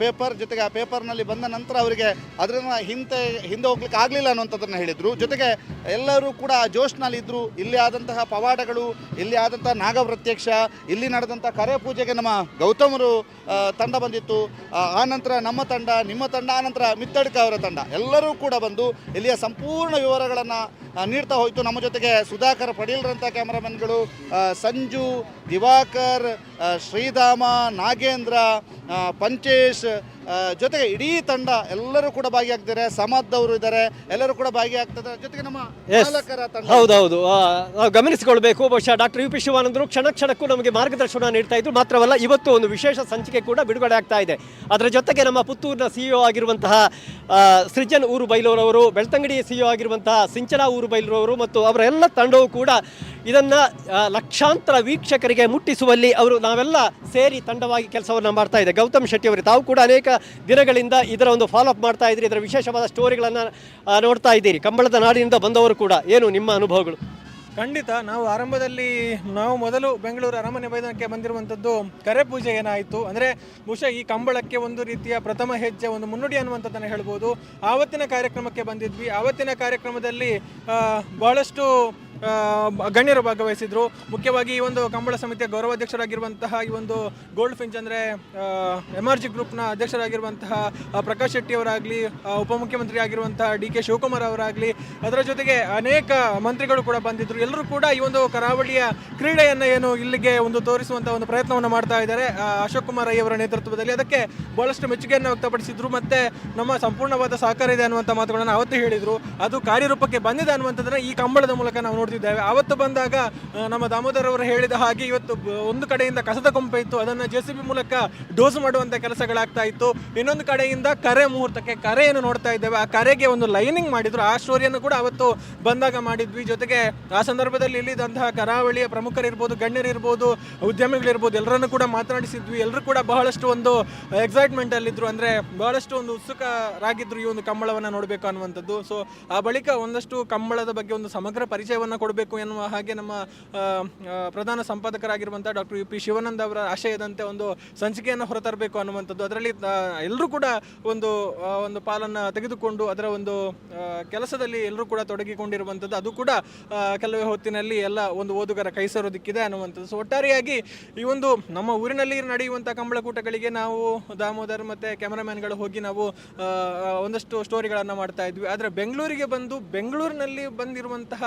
[SPEAKER 1] ಪೇಪರ್. ಜೊತೆಗೆ ಆ ಪೇಪರ್ನಲ್ಲಿ ಬಂದ ನಂತರ ಅವರಿಗೆ ಅದನ್ನು ಹಿಂದೆ ಹೋಗ್ಲಿಕ್ಕೆ ಆಗಲಿಲ್ಲ ಅನ್ನುವಂಥದ್ದನ್ನು ಹೇಳಿದರು. ಜೊತೆಗೆ ಎಲ್ಲರೂ ಕೂಡ ಜೋಶ್ನಲ್ಲಿದ್ದರು. ಇಲ್ಲಿ ಆದಂತಹ ಪವಾಡಗಳು, ಇಲ್ಲಿ ಆದಂತಹ ನಾಗಪ್ರತ್ಯಕ್ಷ, ಇಲ್ಲಿ ನಡೆದಂಥ ಕರೆ ಪೂಜೆಗೆ ನಮ್ಮ ಗೌತಮರು ತಂಡ ಬಂದಿತ್ತು. ಆನಂತರ ನಮ್ಮ ತಂಡ, ನಿಮ್ಮ ತಂಡ, ಆನಂತರ ಮಿತ್ತಡ್ಕ ಅವರ ತಂಡ ಎಲ್ಲರೂ ಕೂಡ ಬಂದು ಇಲ್ಲಿಯ ಸಂಪೂರ್ಣ ವಿವರಗಳನ್ನು ನೀಡ್ತಾ ಹೋಯಿತು. ನಮ್ಮ ಜೊತೆಗೆ ಸುಧಾಕರ್ ಪಡೀಲ್ರಂಥ ಕ್ಯಾಮರಾಮನ್ಗಳು, ಸಂಜು, ದಿವಾಕರ್, ಶ್ರೀಧಾಮ, ನಾಗೇಂದ್ರ, ಪಂಚೇಶ್, ಜೊತೆಗೆ ಇಡೀ ತಂಡ ಎಲ್ಲರೂ ಕೂಡ ಭಾಗಿಯಾಗ್ತಾರೆ. ಸಮದ್ ಅವರು ಇದ್ದಾರೆ, ಎಲ್ಲರೂ ಕೂಡ ಭಾಗಿಯಾಗ್ತಾರೆ. ಜೊತೆಗೆ ನಮ್ಮ ಮಾಲಕರ ತಂಡ.
[SPEAKER 20] ಹೌದೌದು, ನಾವು ಗಮನಿಸಿಕೊಳ್ಬೇಕು. ಬಹುಶಃ ಡಾಕ್ಟರ್ UP ಶಿವಾನಂದರು ಕ್ಷಣಕ್ಕೂ ನಮಗೆ ಮಾರ್ಗದರ್ಶನ ನೀಡ್ತಾ ಇದ್ರು. ಮಾತ್ರವಲ್ಲ, ಇವತ್ತು ಒಂದು ವಿಶೇಷ ಸಂಚಿಕೆ ಕೂಡ ಬಿಡುಗಡೆ ಆಗ್ತಾ ಇದೆ. ಅದರ ಜೊತೆಗೆ ನಮ್ಮ ಪುತ್ತೂರಿನ CEO ಆಗಿರುವಂತಹ ಸೃಜನ್ ಊರು ಬೈಲೂರವರು, ಬೆಳ್ತಂಗಡಿ CEO ಆಗಿರುವಂತಹ ಸಿಂಚನಾ ಊರು ಬೈಲೂರವರು ಮತ್ತು ಅವರ ಎಲ್ಲ ತಂಡವು ಕೂಡ ಇದನ್ನು ಲಕ್ಷಾಂತರ ವೀಕ್ಷಕರಿಗೆ ಜನರಿಗೆ ಮುಟ್ಟಿಸುವಲ್ಲಿ ಅವರು ನಾವೆಲ್ಲ ಸೇರಿ ತಂಡವಾಗಿ ಕೆಲಸವನ್ನು ಮಾಡ್ತಾ ಇದೆ. ಗೌತಮ್ ಶೆಟ್ಟಿ ಅವರು, ತಾವು ಕೂಡ ಅನೇಕ ದಿನಗಳಿಂದ ಇದರ ಒಂದು ಫಾಲೋ ಅಪ್ ಮಾಡ್ತಾ ಇದ್ದೀರಿ, ಇದರ ವಿಶೇಷವಾದ ಸ್ಟೋರಿಗಳನ್ನು ನೋಡ್ತಾ ಇದ್ದೀರಿ. ಕಂಬಳದ ನಾಡಿನಿಂದ ಬಂದವರು ಕೂಡ, ಏನು ನಿಮ್ಮ ಅನುಭವಗಳು?
[SPEAKER 21] ಖಂಡಿತ ನಾವು ಆರಂಭದಲ್ಲಿ ಮೊದಲು ಬೆಂಗಳೂರು ಅರಮನೆ ಮೈದಾನಕ್ಕೆ ಬಂದಿರುವಂಥದ್ದು ಕರೆ ಪೂಜೆ ಏನಾಯಿತು ಅಂದರೆ ಬಹುಶಃ ಈ ಕಂಬಳಕ್ಕೆ ಒಂದು ರೀತಿಯ ಪ್ರಥಮ ಹೆಜ್ಜೆ, ಒಂದು ಮುನ್ನುಡಿ ಅನ್ನುವಂಥದ್ದನ್ನು ಹೇಳ್ಬೋದು. ಆವತ್ತಿನ ಕಾರ್ಯಕ್ರಮಕ್ಕೆ ಬಂದಿದ್ವಿ. ಆವತ್ತಿನ ಕಾರ್ಯಕ್ರಮದಲ್ಲಿ ಬಹಳಷ್ಟು ಗಣ್ಯರು ಭಾಗವಹಿಸಿದ್ರು. ಮುಖ್ಯವಾಗಿ ಈ ಒಂದು ಕಂಬಳ ಸಮಿತಿಯ ಗೌರವಾಧ್ಯಕ್ಷರಾಗಿರುವಂತಹ ಈ ಒಂದು ಗೋಲ್ಡ್ ಫಿಂಚ್ ಅಂದರೆ MRG ಗ್ರೂಪ್ನ ಅಧ್ಯಕ್ಷರಾಗಿರುವಂತಹ ಪ್ರಕಾಶ್ ಶೆಟ್ಟಿ ಅವರಾಗಲಿ, ಉಪಮುಖ್ಯಮಂತ್ರಿ ಆಗಿರುವಂತಹ DK ಶಿವಕುಮಾರ್ ಅವರಾಗಲಿ, ಅದರ ಜೊತೆಗೆ ಅನೇಕ ಮಂತ್ರಿಗಳು ಕೂಡ ಬಂದಿದ್ದರು. ಎಲ್ಲರೂ ಕೂಡ ಈ ಒಂದು ಕರಾವಳಿಯ ಕ್ರೀಡೆಯನ್ನು ಏನು ಇಲ್ಲಿಗೆ ಒಂದು ತೋರಿಸುವಂಥ ಒಂದು ಪ್ರಯತ್ನವನ್ನು ಮಾಡ್ತಾ ಇದ್ದಾರೆ ಅಶೋಕ್ ಕುಮಾರ್ ಅವರ ನೇತೃತ್ವದಲ್ಲಿ. ಅದಕ್ಕೆ ಬಹಳಷ್ಟು ಮೆಚ್ಚುಗೆಯನ್ನು ವ್ಯಕ್ತಪಡಿಸಿದ್ರು. ಮತ್ತು ನಮ್ಮ ಸಂಪೂರ್ಣವಾದ ಸಹಕಾರ ಇದೆ ಅನ್ನುವಂಥ ಮಾತುಗಳನ್ನು ಅವತ್ತು ಹೇಳಿದರು. ಅದು ಕಾರ್ಯರೂಪಕ್ಕೆ ಬಂದಿದೆ ಅನ್ನುವಂಥದ್ದನ್ನು ಈ ಕಂಬಳದ ಮೂಲಕ ನಾವು ನೋಡ್ತಿದ್ದೇವೆ. ಆವತ್ತು ಬಂದಾಗ ನಮ್ಮ ದಾಮೋದರ್ ಅವರು ಹೇಳಿದ ಹಾಗೆ ಇವತ್ತು ಒಂದು ಕಡೆಯಿಂದ ಕಸದ ಕೊಂಪೆ ಇತ್ತು, ಅದನ್ನು JCB ಮೂಲಕ ಡೋಸ್ ಮಾಡುವಂಥ ಕೆಲಸಗಳಾಗ್ತಾ ಇತ್ತು. ಇನ್ನೊಂದು ಕಡೆಯಿಂದ ಕರೆ ಮುಹೂರ್ತಕ್ಕೆ ಕರೆಯನ್ನು ನೋಡ್ತಾ ಇದ್ದೇವೆ. ಆ ಕರೆಗೆ ಒಂದು ಲೈನಿಂಗ್ ಮಾಡಿದ್ರು. ಆ ಸ್ಟೋರಿಯನ್ನು ಕೂಡ ಅವತ್ತು ಬಂದಾಗ ಮಾಡಿದ್ವಿ. ಜೊತೆಗೆ ಆ ಸಂದರ್ಭದಲ್ಲಿ ಇಲ್ಲಿದ್ದಂತಹ ಕರಾವಳಿಯ ಪ್ರಮುಖರಿರ್ಬೋದು, ಗಣ್ಯರಿರ್ಬೋದು, ಉದ್ಯಮಿಗಳಿರ್ಬೋದು, ಎಲ್ಲರನ್ನು ಕೂಡ ಮಾತನಾಡಿಸಿದ್ವಿ. ಎಲ್ಲರೂ ಕೂಡ ಬಹಳಷ್ಟು ಒಂದು ಎಕ್ಸೈಟ್ಮೆಂಟ್ ಅಲ್ಲಿದ್ರು, ಅಂದರೆ ಬಹಳಷ್ಟು ಒಂದು ಉತ್ಸುಕರಾಗಿದ್ರು ಈ ಒಂದು ಕಂಬಳವನ್ನು ನೋಡಬೇಕು ಅನ್ನುವಂಥದ್ದು. ಸೊ ಆ ಬಳಿಕ ಒಂದಷ್ಟು ಕಂಬಳದ ಬಗ್ಗೆ ಒಂದು ಸಮಗ್ರ ಪರಿಚಯವನ್ನು ಕೊಡಬೇಕು ಎನ್ನುವ ಹಾಗೆ ನಮ್ಮ ಪ್ರಧಾನ ಸಂಪಾದಕರಾಗಿರುವಂಥ ಡಾಕ್ಟರ್ UP ಶಿವಾನಂದ ಅವರ ಆಶಯದಂತೆ ಒಂದು ಸಂಚಿಕೆಯನ್ನು ಹೊರತರಬೇಕು ಅನ್ನುವಂಥದ್ದು. ಅದರಲ್ಲಿ ಎಲ್ಲರೂ ಕೂಡ ಒಂದು ಪಾಲನ್ನು ತೆಗೆದುಕೊಂಡು ಅದರ ಒಂದು ಕೆಲಸದಲ್ಲಿ ಎಲ್ಲರೂ ಕೂಡ ತೊಡಗಿಕೊಂಡಿರುವಂಥದ್ದು. ಅದು ಕೂಡ ಕೆಲವೇ ಹೊತ್ತಿನಲ್ಲಿ ಎಲ್ಲ ಒಂದು ಓದುಗರ ಕೈ ಸೇರೋದಕ್ಕಿದೆ ಅನ್ನುವಂಥದ್ದು. ಸೊ ಒಟ್ಟಾರೆಯಾಗಿ ಈ ಒಂದು ನಮ್ಮ ಊರಿನಲ್ಲಿ ನಡೆಯುವಂಥ ಕಂಬಳಕೂಟಗಳಿಗೆ ನಾವು ದಾಮೋದರ್ ಮತ್ತು ಕ್ಯಾಮರಾಮ್ಯಾನ್ಗಳು ಹೋಗಿ ನಾವು ಒಂದಷ್ಟು ಸ್ಟೋರಿಗಳನ್ನು ಮಾಡ್ತಾ ಇದ್ವಿ. ಆದರೆ ಬೆಂಗಳೂರಿಗೆ ಬಂದು ಬೆಂಗಳೂರಿನಲ್ಲಿ ಬಂದಿರುವಂತಹ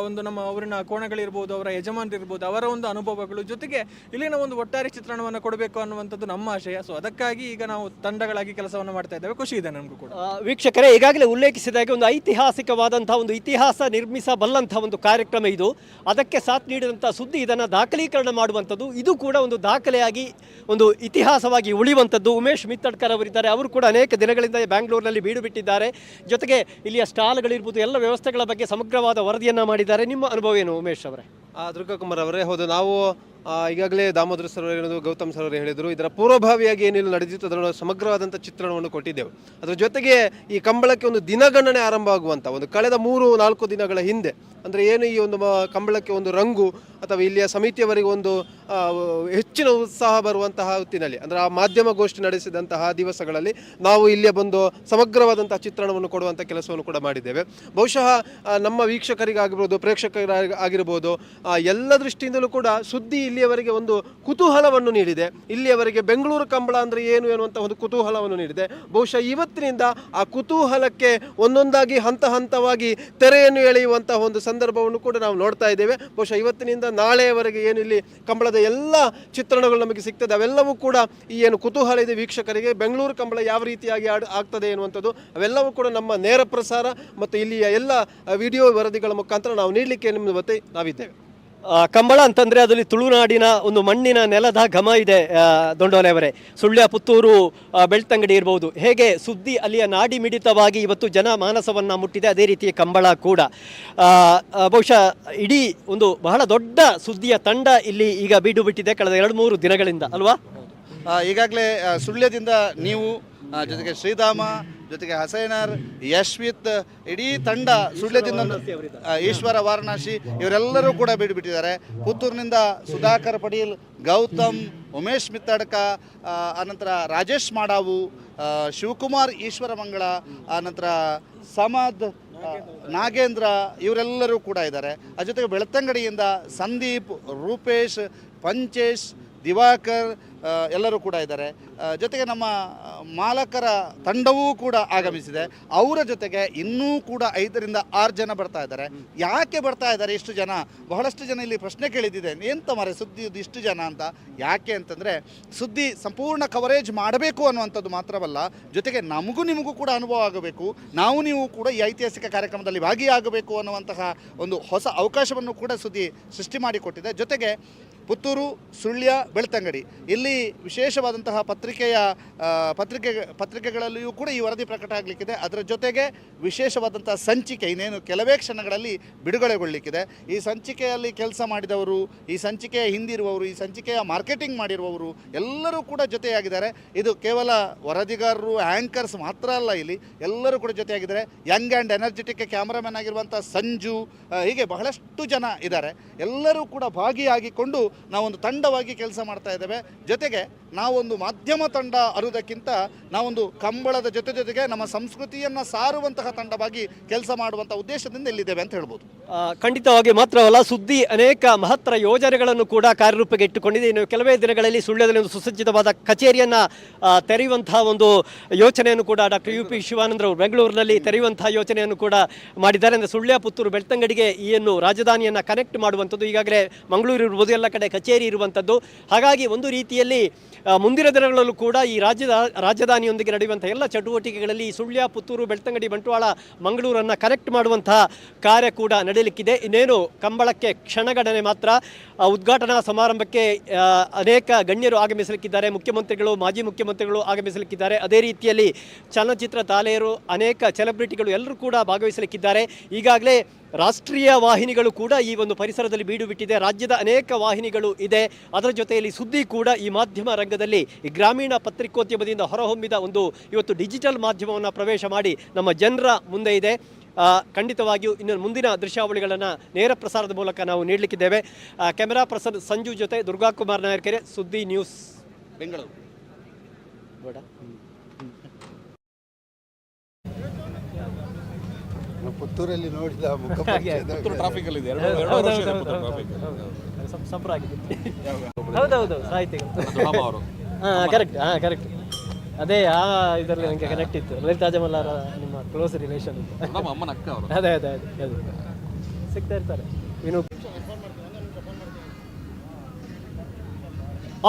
[SPEAKER 21] ಒಂದು ನಮ್ಮ ಊರಿನ ಕೋಣಗಳಿರ್ಬೋದು, ಅವರ ಯಜಮಾನರಿರ್ಬೋದು, ಅವರ ಒಂದು ಅನುಭವಗಳು, ಜೊತೆಗೆ ಇಲ್ಲಿನ ಒಂದು ಒಟ್ಟಾರೆ ಚಿತ್ರಣವನ್ನು ಕೊಡಬೇಕು ಅನ್ನುವಂಥದ್ದು ನಮ್ಮ ಆಶಯ. ಸೊ ಅದಕ್ಕಾಗಿ ಈಗ ನಾವು ತಂಡಗಳಾಗಿ ಕೆಲಸವನ್ನು ಮಾಡ್ತಾ ಇದ್ದೇವೆ. ಖುಷಿ ಇದೆ ನಮಗೂ ಕೂಡ.
[SPEAKER 20] ವೀಕ್ಷಕರೇ, ಈಗಾಗಲೇ ಉಲ್ಲೇಖಿಸಿದಾಗೆ ಒಂದು ಐತಿಹಾಸಿಕವಾದಂತಹ ಒಂದು ಇತಿಹಾಸ ನಿರ್ಮಿಸಬಲ್ಲಂತಹ ಒಂದು ಕಾರ್ಯಕ್ರಮ ಇದು. ಅದಕ್ಕೆ ಸಾಥ್ ನೀಡಿದಂಥ ಸುದ್ದಿ ಇದನ್ನು ದಾಖಲೀಕರಣ ಮಾಡುವಂಥದ್ದು, ಇದು ಕೂಡ ಒಂದು ದಾಖಲೆಯಾಗಿ ಒಂದು ಇತಿಹಾಸವಾಗಿ ಉಳಿಯುವಂಥದ್ದು. ಉಮೇಶ್ ಮಿತ್ತಡ್ಕರ್ ಅವರಿದ್ದಾರೆ. ಅವರು ಕೂಡ ಅನೇಕ ದಿನಗಳಿಂದ ಬ್ಯಾಂಗ್ಳೂರಿನಲ್ಲಿ ಬೀಡು ಬಿಟ್ಟಿದ್ದಾರೆ. ಜೊತೆಗೆ ಇಲ್ಲಿಯ ಸ್ಟಾಲ್ಗಳಿರ್ಬೋದು, ಎಲ್ಲ ವ್ಯವಸ್ಥೆಗಳ ಬಗ್ಗೆ ಸಮಗ್ರವಾದ ವರದಿಯನ್ನು ಮಾಡಿದ್ದಾರೆ. ನಿಮ್ಮ ಅನುಭವ ಏನು ಉಮೇಶ್ ಅವರೇ?
[SPEAKER 22] ದುರ್ಗಾಕುಮಾರ್ ಅವರೇ, ಹೌದು, ನಾವು ಈಗಾಗಲೇ ದಾಮೋದರ ಸರ್ ಹೇಳಿದ್ರು, ಗೌತಮ್ ಸರ್ ಅವರು ಹೇಳಿದರು, ಇದರ ಪೂರ್ವಭಾವಿಯಾಗಿ ಏನೆಲ್ಲ ನಡೆದಿತ್ತು ಅದರ ಸಮಗ್ರವಾದಂಥ ಚಿತ್ರಣವನ್ನು ಕೊಟ್ಟಿದ್ದೆವು. ಅದರ ಜೊತೆಗೆ ಈ ಕಂಬಳಕ್ಕೆ ಒಂದು ದಿನಗಣನೆ ಆರಂಭ ಆಗುವಂಥ ಒಂದು ಕಳೆದ 3-4 ದಿನಗಳ ಹಿಂದೆ, ಅಂದರೆ ಏನು ಈ ಒಂದು ಕಂಬಳಕ್ಕೆ ಒಂದು ರಂಗು ಅಥವಾ ಇಲ್ಲಿಯ ಸಮಿತಿಯವರಿಗೆ ಒಂದು ಹೆಚ್ಚಿನ ಉತ್ಸಾಹ ಬರುವಂತಹ ಹೊತ್ತಿನಲ್ಲಿ, ಅಂದರೆ ಆ ಮಾಧ್ಯಮ ಗೋಷ್ಠಿ ನಡೆಸಿದಂತಹ ದಿವಸಗಳಲ್ಲಿ ನಾವು ಇಲ್ಲಿಯ ಬಂದು ಸಮಗ್ರವಾದಂತಹ ಚಿತ್ರಣವನ್ನು ಕೊಡುವಂಥ ಕೆಲಸವನ್ನು ಕೂಡ ಮಾಡಿದ್ದೇವೆ. ಬಹುಶಃ ನಮ್ಮ ವೀಕ್ಷಕರಿಗಾಗಿರ್ಬೋದು, ಪ್ರೇಕ್ಷಕರಾಗಿರ್ಬೋದು, ಎಲ್ಲ ದೃಷ್ಟಿಯಿಂದಲೂ ಕೂಡ ಸುದ್ದಿ ಇಲ್ಲಿಯವರೆಗೆ ಒಂದು ಕುತೂಹಲವನ್ನು ನೀಡಿದೆ. ಇಲ್ಲಿಯವರೆಗೆ ಬೆಂಗಳೂರು ಕಂಬಳ ಅಂದರೆ ಏನು ಎನ್ನುವಂಥ ಒಂದು ಕುತೂಹಲವನ್ನು ನೀಡಿದೆ. ಬಹುಶಃ ಇವತ್ತಿನಿಂದ ಆ ಕುತೂಹಲಕ್ಕೆ ಒಂದೊಂದಾಗಿ ಹಂತ ಹಂತವಾಗಿ ತೆರೆಯನ್ನು ಎಳೆಯುವಂತಹ ಒಂದು ಸಂದರ್ಭವನ್ನು ಕೂಡ ನಾವು ನೋಡ್ತಾ ಇದ್ದೇವೆ. ಬಹುಶಃ ಇವತ್ತಿನಿಂದ ನಾಳೆಯವರೆಗೆ ಏನು ಇಲ್ಲಿ ಕಂಬಳದ ಎಲ್ಲ ಚಿತ್ರಣಗಳು ನಮಗೆ ಸಿಗ್ತದೆ, ಅವೆಲ್ಲವೂ ಕೂಡ ಈ ಏನು ಕುತೂಹಲ ಇದೆ ವೀಕ್ಷಕರಿಗೆ, ಬೆಂಗಳೂರು ಕಂಬಳ ಯಾವ ರೀತಿಯಾಗಿ ಆಗ್ತದೆ ಎನ್ನುವಂಥದ್ದು, ಅವೆಲ್ಲವೂ ಕೂಡ ನಮ್ಮ ನೇರ ಪ್ರಸಾರ ಮತ್ತು ಇಲ್ಲಿಯ ಎಲ್ಲ ವಿಡಿಯೋ ವರದಿಗಳ ಮುಖಾಂತರ ನಾವು ನೀಡಲಿಕ್ಕೆ ನಿಮ್ಮ ಜೊತೆ ನಾವಿದ್ದೇವೆ.
[SPEAKER 20] ಕಂಬಳ ಅಂತಂದರೆ ಅದರಲ್ಲಿ ತುಳುನಾಡಿನ ಒಂದು ಮಣ್ಣಿನ ನೆಲದ ಘಮ ಇದೆ. ದೊಂಡೋಲೆ ಅವರೇ, ಸುಳ್ಯ, ಪುತ್ತೂರು, ಬೆಳ್ತಂಗಡಿ ಇರ್ಬೋದು, ಹೇಗೆ ಸುದ್ದಿ ಅಲ್ಲಿಯ ನಾಡಿ ಮಿಡಿತವಾಗಿ ಇವತ್ತು ಜನ ಮಾನಸವನ್ನು ಮುಟ್ಟಿದೆ, ಅದೇ ರೀತಿಯ ಕಂಬಳ ಕೂಡ. ಬಹುಶಃ ಇಡೀ ಒಂದು ಬಹಳ ದೊಡ್ಡ ಸುದ್ದಿಯ ತಂಡ ಇಲ್ಲಿ ಈಗ ಬೀಡು ಬಿಟ್ಟಿದೆ ಕಳೆದ 2-3 ದಿನಗಳಿಂದ ಅಲ್ವಾ?
[SPEAKER 1] ಈಗಾಗಲೇ ಸುಳ್ಯದಿಂದ ನೀವು, ಜೊತೆಗೆ ಶ್ರೀಧಾಮ, ಜೊತೆಗೆ ಹಸೈನರ್, ಯಶ್ವಿತ್, ಇಡೀ ತಂಡ ಸುಳ್ಯದಿಂದ, ಈಶ್ವರ ವಾರಣಾಸಿ, ಇವರೆಲ್ಲರೂ ಕೂಡ ಬೀಡು ಬಿಟ್ಟಿದ್ದಾರೆ. ಪುತ್ತೂರಿನಿಂದ ಸುಧಾಕರ್ ಪಡೀಲ್, ಗೌತಮ್, ಉಮೇಶ್ ಮಿತ್ತಡ್ಕ, ಅನಂತರ ರಾಜೇಶ್ ಮಾಡಾವು, ಶಿವಕುಮಾರ್ ಈಶ್ವರ ಮಂಗಳ, ಅನಂತರ ಸಮದ್, ನಾಗೇಂದ್ರ, ಇವರೆಲ್ಲರೂ ಕೂಡ ಇದ್ದಾರೆ. ಅದ್ರ ಜೊತೆಗೆ ಬೆಳ್ತಂಗಡಿಯಿಂದ ಸಂದೀಪ್, ರೂಪೇಶ್, ಪಂಚೇಶ್, ದಿವಾಕರ್ ಎಲ್ಲರೂ ಕೂಡ ಇದ್ದಾರೆ. ಜೊತೆಗೆ ನಮ್ಮ ಮಾಲಕರ ತಂಡವೂ ಕೂಡ ಆಗಮಿಸಿದೆ. ಅವರ ಜೊತೆಗೆ ಇನ್ನೂ ಕೂಡ 5-6 ಜನ ಬರ್ತಾ ಇದ್ದಾರೆ. ಯಾಕೆ ಬರ್ತಾ ಇದ್ದಾರೆ ಇಷ್ಟು ಜನ? ಬಹಳಷ್ಟು ಜನ ಇಲ್ಲಿ ಪ್ರಶ್ನೆ ಕೇಳಿದ್ದಿದೆ, ಎಂತ ಮಾರೆ ಸುದ್ದಿ ಇಷ್ಟು ಜನ ಅಂತ. ಯಾಕೆ ಅಂತಂದರೆ ಸುದ್ದಿ ಸಂಪೂರ್ಣ ಕವರೇಜ್ ಮಾಡಬೇಕು ಅನ್ನುವಂಥದ್ದು ಮಾತ್ರವಲ್ಲ, ಜೊತೆಗೆ ನಮಗೂ ನಿಮಗೂ ಕೂಡ ಅನುಭವ ಆಗಬೇಕು, ನೀವು ಕೂಡ ಈ ಐತಿಹಾಸಿಕ ಕಾರ್ಯಕ್ರಮದಲ್ಲಿ ಭಾಗಿಯಾಗಬೇಕು ಅನ್ನುವಂತಹ ಒಂದು ಹೊಸ ಅವಕಾಶವನ್ನು ಕೂಡ ಸುದ್ದಿ ಸೃಷ್ಟಿ ಮಾಡಿಕೊಟ್ಟಿದೆ. ಜೊತೆಗೆ ಪುತ್ತೂರು, ಸುಳ್ಯ, ಬೆಳ್ತಂಗಡಿ ಇಲ್ಲಿ ವಿಶೇಷವಾದಂತಹ ಪತ್ರಿಕೆಗಳಲ್ಲಿಯೂ ಕೂಡ ಈ ವರದಿ ಪ್ರಕಟ ಆಗಲಿಕ್ಕಿದೆ. ಅದರ ಜೊತೆಗೆ ವಿಶೇಷವಾದಂತಹ ಸಂಚಿಕೆ ಇನ್ನೇನು ಕೆಲವೇ ಕ್ಷಣಗಳಲ್ಲಿ ಬಿಡುಗಡೆಗೊಳ್ಳಲಿಕ್ಕಿದೆ. ಈ ಸಂಚಿಕೆಯಲ್ಲಿ ಕೆಲಸ ಮಾಡಿದವರು, ಈ ಸಂಚಿಕೆಯ ಹಿಂದಿರುವವರು, ಈ ಸಂಚಿಕೆಯ ಮಾರ್ಕೆಟಿಂಗ್ ಮಾಡಿರುವವರು ಎಲ್ಲರೂ ಕೂಡ ಜೊತೆಯಾಗಿದ್ದಾರೆ. ಇದು ಕೇವಲ ವರದಿಗಾರರು, ಆ್ಯಂಕರ್ಸ್ ಮಾತ್ರ ಅಲ್ಲ, ಇಲ್ಲಿ ಎಲ್ಲರೂ ಕೂಡ ಜೊತೆಯಾಗಿದ್ದಾರೆ. ಯಂಗ್ ಆ್ಯಂಡ್ ಎನರ್ಜೆಟಿಕ್ ಕ್ಯಾಮ್ರಾಮನ್ ಆಗಿರುವಂಥ ಸಂಜು, ಹೀಗೆ ಬಹಳಷ್ಟು ಜನ ಇದ್ದಾರೆ. ಎಲ್ಲರೂ ಕೂಡ ಭಾಗಿಯಾಗಿಕೊಂಡು ನಾವೊಂದು ತಂಡವಾಗಿ ಕೆಲಸ ಮಾಡ್ತಾ ಇದ್ದೇವೆ. ಜೊತೆಗೆ ನಾವೊಂದು ಮಾಧ್ಯಮ ತಂಡ ಅನ್ನೋದಕ್ಕಿಂತ ನಾವೊಂದು ಕಂಬಳದ ಜೊತೆಗೆ ನಮ್ಮ ಸಂಸ್ಕೃತಿಯನ್ನು ಸಾರುವಂತಹ ತಂಡವಾಗಿ ಕೆಲಸ ಮಾಡುವಂಥ ಉದ್ದೇಶದಿಂದ ಇಲ್ಲಿದ್ದೇವೆ ಅಂತ ಹೇಳ್ಬೋದು.
[SPEAKER 20] ಖಂಡಿತವಾಗಿ ಮಾತ್ರವಲ್ಲ, ಸುದ್ದಿ ಅನೇಕ ಮಹತ್ತರ ಯೋಜನೆಗಳನ್ನು ಕೂಡ ಕಾರ್ಯರೂಪಕ್ಕೆ ಇಟ್ಟುಕೊಂಡಿದೆ. ಇನ್ನು ಕೆಲವೇ ದಿನಗಳಲ್ಲಿ ಸುಳ್ಯದಲ್ಲಿ ಒಂದು ಸುಸಜ್ಜಿತವಾದ ಕಚೇರಿಯನ್ನು ತೆರೆಯುವಂತಹ ಒಂದು ಯೋಚನೆಯನ್ನು ಕೂಡ ಡಾಕ್ಟರ್ UP ಶಿವಾನಂದರವರು ಬೆಂಗಳೂರಿನಲ್ಲಿ ತೆರೆಯುವಂತಹ ಯೋಚನೆಯನ್ನು ಕೂಡ ಮಾಡಿದ್ದಾರೆ. ಅಂದರೆ ಸುಳ್ಯ, ಪುತ್ತೂರು, ಬೆಳ್ತಂಗಡಿಗೆ ಈ ರಾಜಧಾನಿಯನ್ನು ಕನೆಕ್ಟ್ ಮಾಡುವಂಥದ್ದು. ಈಗಾಗಲೇ ಮಂಗಳೂರು ಇರ್ಬೋದು, ಎಲ್ಲ ಕಡೆ ಕಚೇರಿ ಇರುವಂಥದ್ದು. ಹಾಗಾಗಿ ಒಂದು ರೀತಿಯಲ್ಲಿ ಮುಂದಿನ ದಿನಗಳಲ್ಲೂ ಕೂಡ ಈ ರಾಜಧಾನಿಯೊಂದಿಗೆ ನಡೆಯುವಂಥ ಎಲ್ಲ ಚಟುವಟಿಕೆಗಳಲ್ಲಿ ಸುಳ್ಯ, ಪುತ್ತೂರು, ಬೆಳ್ತಂಗಡಿ, ಬಂಟ್ವಾಳ, ಮಂಗಳೂರನ್ನು ಕನೆಕ್ಟ್ ಮಾಡುವಂತಹ ಕಾರ್ಯ ಕೂಡ ನಡೆಯಲಿಕ್ಕಿದೆ. ಇನ್ನೇನು ಕಂಬಳಕ್ಕೆ ಕ್ಷಣಗಣನೆ ಮಾತ್ರ. ಉದ್ಘಾಟನಾ ಸಮಾರಂಭಕ್ಕೆ ಅನೇಕ ಗಣ್ಯರು ಆಗಮಿಸಲಿಕ್ಕಿದ್ದಾರೆ. ಮುಖ್ಯಮಂತ್ರಿಗಳು, ಮಾಜಿ ಮುಖ್ಯಮಂತ್ರಿಗಳು ಆಗಮಿಸಲಿಕ್ಕಿದ್ದಾರೆ. ಅದೇ ರೀತಿಯಲ್ಲಿ ಚಲನಚಿತ್ರ ತಾರೆಯರು, ಅನೇಕ ಸೆಲೆಬ್ರಿಟಿಗಳು ಎಲ್ಲರೂ ಕೂಡ ಭಾಗವಹಿಸಲಿಕ್ಕಿದ್ದಾರೆ. ಈಗಾಗಲೇ ರಾಷ್ಟ್ರೀಯ ವಾಹಿನಿಗಳು ಕೂಡ ಈ ಒಂದು ಪರಿಸರದಲ್ಲಿ ಬೀಡು ಬಿಟ್ಟಿದೆ. ರಾಜ್ಯದ ಅನೇಕ ವಾಹಿನಿಗಳು ಇದೆ. ಅದರ ಜೊತೆಯಲ್ಲಿ ಸುದ್ದಿ ಕೂಡ ಈ ಮಾಧ್ಯಮ ರಂಗದಲ್ಲಿ ಈ ಗ್ರಾಮೀಣ ಪತ್ರಿಕೋದ್ಯಮದಿಂದ ಹೊರಹೊಮ್ಮಿದ ಒಂದು ಇವತ್ತು ಡಿಜಿಟಲ್ ಮಾಧ್ಯಮವನ್ನು ಪ್ರವೇಶ ಮಾಡಿ ನಮ್ಮ ಜನರ ಮುಂದೆ ಇದೆ. ಖಂಡಿತವಾಗಿಯೂ ಇನ್ನು ಮುಂದಿನ ದೃಶ್ಯಾವಳಿಗಳನ್ನು ನೇರ ಪ್ರಸಾರದ ಮೂಲಕ ನಾವು ನೀಡಲಿಕ್ಕಿದ್ದೇವೆ. ಕ್ಯಾಮೆರಾ ಪರ್ಸನ್ ಸಂಜು ಜೊತೆ ದುರ್ಗಾಕುಮಾರ್ ನಾಯರ್ಕೆರೆ, ಸುದ್ದಿ ನ್ಯೂಸ್, ಬೆಂಗಳೂರು.
[SPEAKER 8] ಪುತ್ತೂರಲ್ಲಿ ನೋಡಿದ
[SPEAKER 16] ಟ್ರಾಫಿಕ್ ಅಲ್ಲಿ
[SPEAKER 20] ಹೌದೌದು, ಸಾಹಿತಿಗಳು. Correct, correct. ಅದೇ ಇದರಲ್ಲಿ ನನಗೆ ಕನೆಕ್ಟ್ ಇತ್ತು. ಲಲಿತಾ ಜಮಲಾರ ನಿಮ್ಮ ಕ್ಲೋಸ್ ರಿಲೇಷನ್ ಇತ್ತು. ಅದೇ ಅದೇ ಅದೇ ಸಿಗ್ತಾ ಇರ್ತಾರೆ.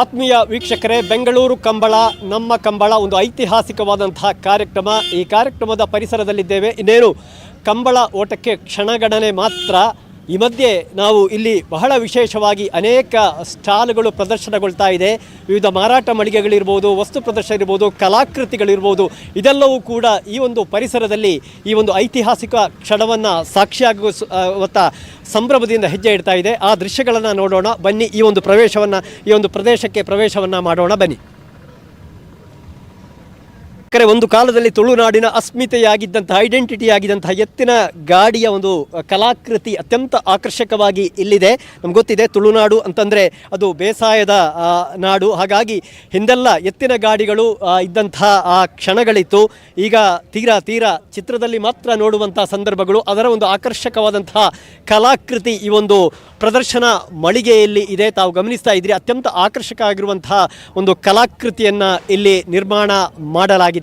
[SPEAKER 20] ಆತ್ಮೀಯ ವೀಕ್ಷಕರೇ, ಬೆಂಗಳೂರು ಕಂಬಳ ನಮ್ಮ ಕಂಬಳ ಒಂದು ಐತಿಹಾಸಿಕವಾದಂತಹ ಕಾರ್ಯಕ್ರಮ. ಈ ಕಾರ್ಯಕ್ರಮದ ಪರಿಸರದಲ್ಲಿದ್ದೇವೆ. ಇನ್ನೇನು ಕಂಬಳ ಓಟಕ್ಕೆ ಕ್ಷಣಗಣನೆ ಮಾತ್ರ. ಈ ಮಧ್ಯೆ ನಾವು ಇಲ್ಲಿ ಬಹಳ ವಿಶೇಷವಾಗಿ ಅನೇಕ ಸ್ಟಾಲ್ಗಳು ಪ್ರದರ್ಶನಗೊಳ್ತಾ ಇದೆ. ವಿವಿಧ ಮಾರಾಟ ಮಳಿಗೆಗಳಿರ್ಬೋದು, ವಸ್ತು ಪ್ರದರ್ಶನ ಇರ್ಬೋದು, ಕಲಾಕೃತಿಗಳಿರ್ಬೋದು, ಇದೆಲ್ಲವೂ ಕೂಡ ಈ ಒಂದು ಪರಿಸರದಲ್ಲಿ ಈ ಒಂದು ಐತಿಹಾಸಿಕ ಕ್ಷಣವನ್ನು ಸಾಕ್ಷಿಯಾಗುವಂಥ ಸಂಭ್ರಮದಿಂದ ಹೆಜ್ಜೆ ಇಡ್ತಾ ಇದೆ. ಆ ದೃಶ್ಯಗಳನ್ನು ನೋಡೋಣ ಬನ್ನಿ. ಈ ಒಂದು ಪ್ರದೇಶಕ್ಕೆ ಪ್ರವೇಶವನ್ನು ಮಾಡೋಣ ಬನ್ನಿ. ಒಂದು ಕಾಲದಲ್ಲಿ ತುಳುನಾಡಿನ ಅಸ್ಮಿತೆಯಾಗಿದ್ದಂತಹ, ಐಡೆಂಟಿಟಿ ಆಗಿದ್ದಂತಹ ಎತ್ತಿನ ಗಾಡಿಯ ಒಂದು ಕಲಾಕೃತಿ ಅತ್ಯಂತ ಆಕರ್ಷಕವಾಗಿ ಇಲ್ಲಿದೆ. ನಮ್ಗೆ ಗೊತ್ತಿದೆ ತುಳುನಾಡು ಅಂತಂದರೆ ಅದು ಬೇಸಾಯದ ನಾಡು. ಹಾಗಾಗಿ ಹಿಂದೆಲ್ಲ ಎತ್ತಿನ ಗಾಡಿಗಳು ಇದ್ದಂತಹ ಆ ಕ್ಷಣಗಳಿತ್ತು. ಈಗ ತೀರಾ ಚಿತ್ರದಲ್ಲಿ ಮಾತ್ರ ನೋಡುವಂಥ ಸಂದರ್ಭಗಳು. ಅದರ ಒಂದು ಆಕರ್ಷಕವಾದಂತಹ ಕಲಾಕೃತಿ ಈ ಒಂದು ಪ್ರದರ್ಶನ ಮಳಿಗೆಯಲ್ಲಿ ಇದೆ. ತಾವು ಗಮನಿಸ್ತಾ ಇದ್ದೀರಿ, ಅತ್ಯಂತ ಆಕರ್ಷಕ ಆಗಿರುವಂತಹ ಒಂದು ಕಲಾಕೃತಿಯನ್ನು ಇಲ್ಲಿ ನಿರ್ಮಾಣ ಮಾಡಲಾಗಿದೆ.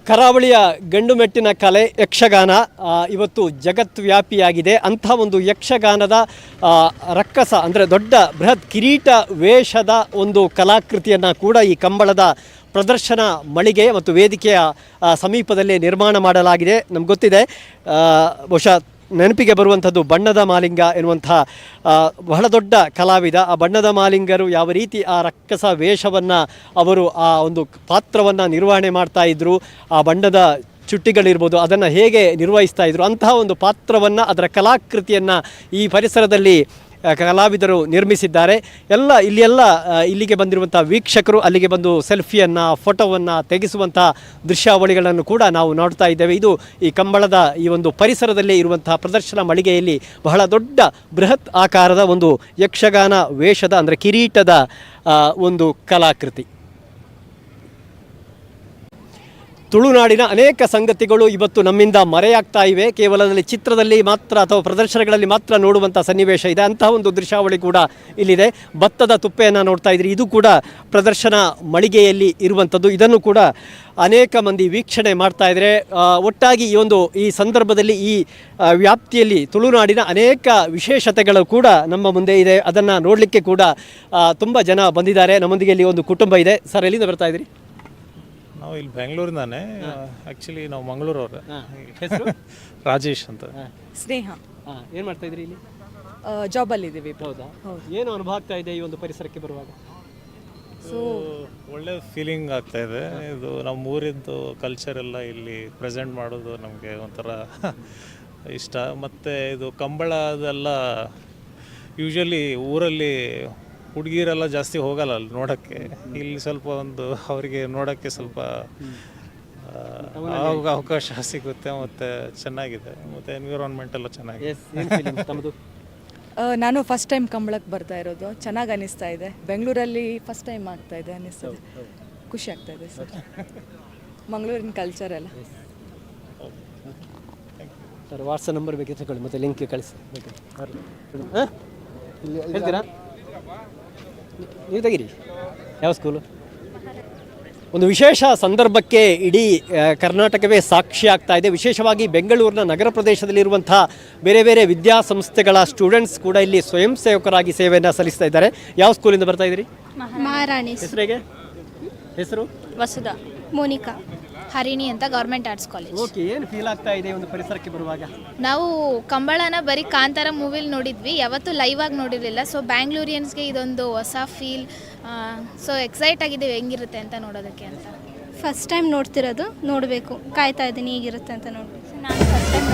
[SPEAKER 20] ಕರಾವಳಿಯ ಗಂಡುಮೆಟ್ಟಿನ ಕಲೆ ಯಕ್ಷಗಾನ ಇವತ್ತು ಜಗತ್ವ್ಯಾಪಿಯಾಗಿದೆ. ಅಂಥ ಒಂದು ಯಕ್ಷಗಾನದ ರಕ್ಕಸ ಅಂದರೆ ದೊಡ್ಡ ಬೃಹತ್ ಕಿರೀಟ ವೇಷದ ಒಂದು ಕಲಾಕೃತಿಯನ್ನು ಕೂಡ ಈ ಕಂಬಳದ ಪ್ರದರ್ಶನ ಮಳಿಗೆ ಮತ್ತು ವೇದಿಕೆಯ ಸಮೀಪದಲ್ಲೇ ನಿರ್ಮಾಣ ಮಾಡಲಾಗಿದೆ. ನಮ್ಗೆ ಗೊತ್ತಿದೆ, ಬಹುಶಃ ನೆನಪಿಗೆ ಬರುವಂಥದ್ದು ಬಣ್ಣದ ಮಾಲಿಂಗ ಎನ್ನುವಂಥ ಬಹಳ ದೊಡ್ಡ ಕಲಾವಿದ. ಆ ಬಣ್ಣದ ಮಾಲಿಂಗರು ಯಾವ ರೀತಿ ಆ ರಕ್ಕಸ ವೇಷವನ್ನು ಅವರು ಆ ಒಂದು ಪಾತ್ರವನ್ನು ನಿರ್ವಹಣೆ ಮಾಡ್ತಾ ಇದ್ದರು, ಆ ಬಣ್ಣದ ಚುಟ್ಟಿಗಳಿರ್ಬೋದು ಅದನ್ನು ಹೇಗೆ ನಿರ್ವಹಿಸ್ತಾ ಇದ್ರು, ಅಂತಹ ಒಂದು ಪಾತ್ರವನ್ನು, ಅದರ ಕಲಾಕೃತಿಯನ್ನು ಈ ಪರಿಸರದಲ್ಲಿ ಕಲಾವಿದರು ನಿರ್ಮಿಸಿದ್ದಾರೆ. ಇಲ್ಲಿಗೆ ಬಂದಿರುವಂಥ ವೀಕ್ಷಕರು ಅಲ್ಲಿಗೆ ಬಂದು ಸೆಲ್ಫಿಯನ್ನು, ಫೋಟೋವನ್ನು ತೆಗೆಸುವಂಥ ದೃಶ್ಯಾವಳಿಗಳನ್ನು ಕೂಡ ನಾವು ನೋಡ್ತಾ ಇದ್ದೇವೆ. ಇದು ಈ ಕಂಬಳದ ಈ ಒಂದು ಪರಿಸರದಲ್ಲೇ ಇರುವಂತಹ ಪ್ರದರ್ಶನ ಮಳಿಗೆಯಲ್ಲಿ ಬಹಳ ದೊಡ್ಡ ಬೃಹತ್ ಆಕಾರದ ಒಂದು ಯಕ್ಷಗಾನ ವೇಷದ ಅಂದರೆ ಕಿರೀಟದ ಒಂದು ಕಲಾಕೃತಿ. ತುಳುನಾಡಿನ ಅನೇಕ ಸಂಗತಿಗಳು ಇವತ್ತು ನಮ್ಮಿಂದ ಮರೆಯಾಗ್ತಾ ಇವೆ. ಕೇವಲ ಚಿತ್ರದಲ್ಲಿ ಮಾತ್ರ ಅಥವಾ ಪ್ರದರ್ಶನಗಳಲ್ಲಿ ಮಾತ್ರ ನೋಡುವಂಥ ಸನ್ನಿವೇಶ ಇದೆ. ಅಂತಹ ಒಂದು ದೃಶ್ಯಾವಳಿ ಕೂಡ ಇಲ್ಲಿದೆ. ಭತ್ತದ ತುಪ್ಪೆಯನ್ನು ನೋಡ್ತಾ ಇದ್ರಿ, ಇದು ಕೂಡ ಪ್ರದರ್ಶನ ಮಳಿಗೆಯಲ್ಲಿ ಇರುವಂಥದ್ದು. ಇದನ್ನು ಕೂಡ ಅನೇಕ ಮಂದಿ ವೀಕ್ಷಣೆ ಮಾಡ್ತಾ ಇದ್ದಾರೆ. ಒಟ್ಟಾಗಿ ಈ ಸಂದರ್ಭದಲ್ಲಿ ಈ ವ್ಯಾಪ್ತಿಯಲ್ಲಿ ತುಳುನಾಡಿನ ಅನೇಕ ವಿಶೇಷತೆಗಳು ಕೂಡ ನಮ್ಮ ಮುಂದೆ ಇದೆ. ಅದನ್ನು ನೋಡಲಿಕ್ಕೆ ಕೂಡ ತುಂಬ ಜನ ಬಂದಿದ್ದಾರೆ. ನಮ್ಮೊಂದಿಗೆ ಇಲ್ಲಿ ಒಂದು ಕುಟುಂಬ ಇದೆ. ಸರ್, ಎಲ್ಲಿಂದ ಬರ್ತಾ ಇದ್ದೀರಿ?
[SPEAKER 2] ನಾವು ಇಲ್ಲಿ ಬೆಂಗಳೂರಿನಾನೆ, ಆ್ಯಕ್ಚುಲಿ ನಾವು ಮಂಗಳೂರವ್ರೆ.
[SPEAKER 20] ಹೆಸರು
[SPEAKER 2] ರಾಜೇಶ್ ಅಂತ.
[SPEAKER 14] ಸ್ನೇಹ.
[SPEAKER 20] ಏನು ಮಾಡ್ತಾ ಇದ್ರಿ ಇಲ್ಲಿ?
[SPEAKER 14] ಜಾಬಲ್ಲಿದ್ದೀವಿ.
[SPEAKER 20] ಹೌದಾ? ಏನು ಅನುಭವ ಆಗ್ತಾ ಇದೆ ಈ ಒಂದು ಪರಿಸರಕ್ಕೆ ಬರುವಾಗ?
[SPEAKER 2] ಒಳ್ಳೆ ಫೀಲಿಂಗ್ ಆಗ್ತಾ ಇದೆ. ಇದು ನಮ್ಮ ಊರಿಂದು ಕಲ್ಚರ್ ಎಲ್ಲ ಇಲ್ಲಿ ಪ್ರೆಸೆಂಟ್ ಮಾಡೋದು ನಮಗೆ ಒಂಥರ ಇಷ್ಟ. ಮತ್ತು ಇದು ಕಂಬಳದೆಲ್ಲ ಯೂಶ್ವಲಿ ಊರಲ್ಲಿ ಹುಡುಗಿರೆಲ್ಲ ಜಾಸ್ತಿ ಹೋಗಲ್ಲ ಅಲ್ಲಿ ನೋಡೋಕ್ಕೆ. ಇಲ್ಲಿ ಸ್ವಲ್ಪ ಒಂದು ಅವರಿಗೆ ನೋಡೋಕ್ಕೆ ಸ್ವಲ್ಪ ಅವಕಾಶ ಸಿಗುತ್ತೆ, ಮತ್ತು ಚೆನ್ನಾಗಿದೆ, ಮತ್ತು ಎನ್ವಿರಾನ್ಮೆಂಟ್ ಎಲ್ಲ ಚೆನ್ನಾಗಿದೆ.
[SPEAKER 14] ನಾನು ಫಸ್ಟ್ ಟೈಮ್ ಕಂಬಳಕ್ಕೆ ಬರ್ತಾ ಇರೋದು. ಚೆನ್ನಾಗಿ ಅನ್ನಿಸ್ತಾ ಇದೆ. ಬೆಂಗಳೂರಲ್ಲಿ ಫಸ್ಟ್ ಟೈಮ್ ಆಗ್ತಾ ಇದೆ ಅನ್ನಿಸ್ತದೆ. ಖುಷಿ ಆಗ್ತಾ ಇದೆ ಸರ್. ಮಂಗಳೂರಿನ ಕಲ್ಚರ್ ಎಲ್ಲ.
[SPEAKER 20] ಸರ್ ವಾಟ್ಸಪ್ ನಂಬರ್ ಬೇಕು ತಗೊಳ್ಳಿ, ಮತ್ತು ಲಿಂಕ್ ಕಳಿಸಿ. ಹೇಳ್ತೀರಾ? ನೀವು ತೆಗೀರಿ. ಯಾವ ಸ್ಕೂಲು? ಒಂದು ವಿಶೇಷ ಸಂದರ್ಭಕ್ಕೆ ಇಡೀ ಕರ್ನಾಟಕವೇ ಸಾಕ್ಷಿ ಆಗ್ತಾ ಇದೆ. ವಿಶೇಷವಾಗಿ ಬೆಂಗಳೂರಿನ ನಗರ ಪ್ರದೇಶದಲ್ಲಿರುವಂಥ ಬೇರೆ ಬೇರೆ ವಿದ್ಯಾಸಂಸ್ಥೆಗಳ ಸ್ಟೂಡೆಂಟ್ಸ್ ಕೂಡ ಇಲ್ಲಿ ಸ್ವಯಂ ಸೇವಕರಾಗಿ ಸೇವೆಯನ್ನು ಸಲ್ಲಿಸ್ತಾ ಇದ್ದಾರೆ. ಯಾವ ಸ್ಕೂಲಿಂದ ಬರ್ತಾ ಇದ್ದೀರಿ?
[SPEAKER 4] ಮಹಾರಾಣಿ.
[SPEAKER 20] ಹೆಸರಿಗೆ? ಹೆಸರು?
[SPEAKER 4] ವಸುಧಾ. ಮೋನಿಕಾ. ಹರಿಣಿ ಅಂತ ಗೌರ್ಮೆಂಟ್ ಆರ್ಟ್ಸ್ ಕಾಲೇಜ್.
[SPEAKER 20] ಓಕೆ, ಏನು ಫೀಲ್ ಆಗ್ತಾ ಇದೆ ಒಂದು ಪರಿಸರಕ್ಕೆ ಬರುವಾಗ?
[SPEAKER 4] ನಾವು ಕಂಬಳನ ಬರೀ ಕಾಂತಾರ ಮೂವಿಲಿ ನೋಡಿದ್ವಿ, ಯಾವತ್ತೂ ಲೈವ್ ಆಗಿ ನೋಡಿರಲಿಲ್ಲ. ಸೊ ಬ್ಯಾಂಗ್ಳೂರಿಯನ್ಸ್ಗೆ ಇದೊಂದು ಹೊಸ ಫೀಲ್. ಸೊ ಎಕ್ಸೈಟ್ ಆಗಿದ್ದೀವಿ ಹೆಂಗಿರುತ್ತೆ ಅಂತ ನೋಡೋದಕ್ಕೆ ಅಂತ. ಫಸ್ಟ್ ಟೈಮ್ ನೋಡ್ತಿರೋದು, ನೋಡಬೇಕು, ಕಾಯ್ತಾ ಇದ್ದೀನಿ ಹೇಗಿರುತ್ತೆ ಅಂತ ನೋಡಬೇಕು. ನಾನು ಫಸ್ಟ್ ಟೈಮ್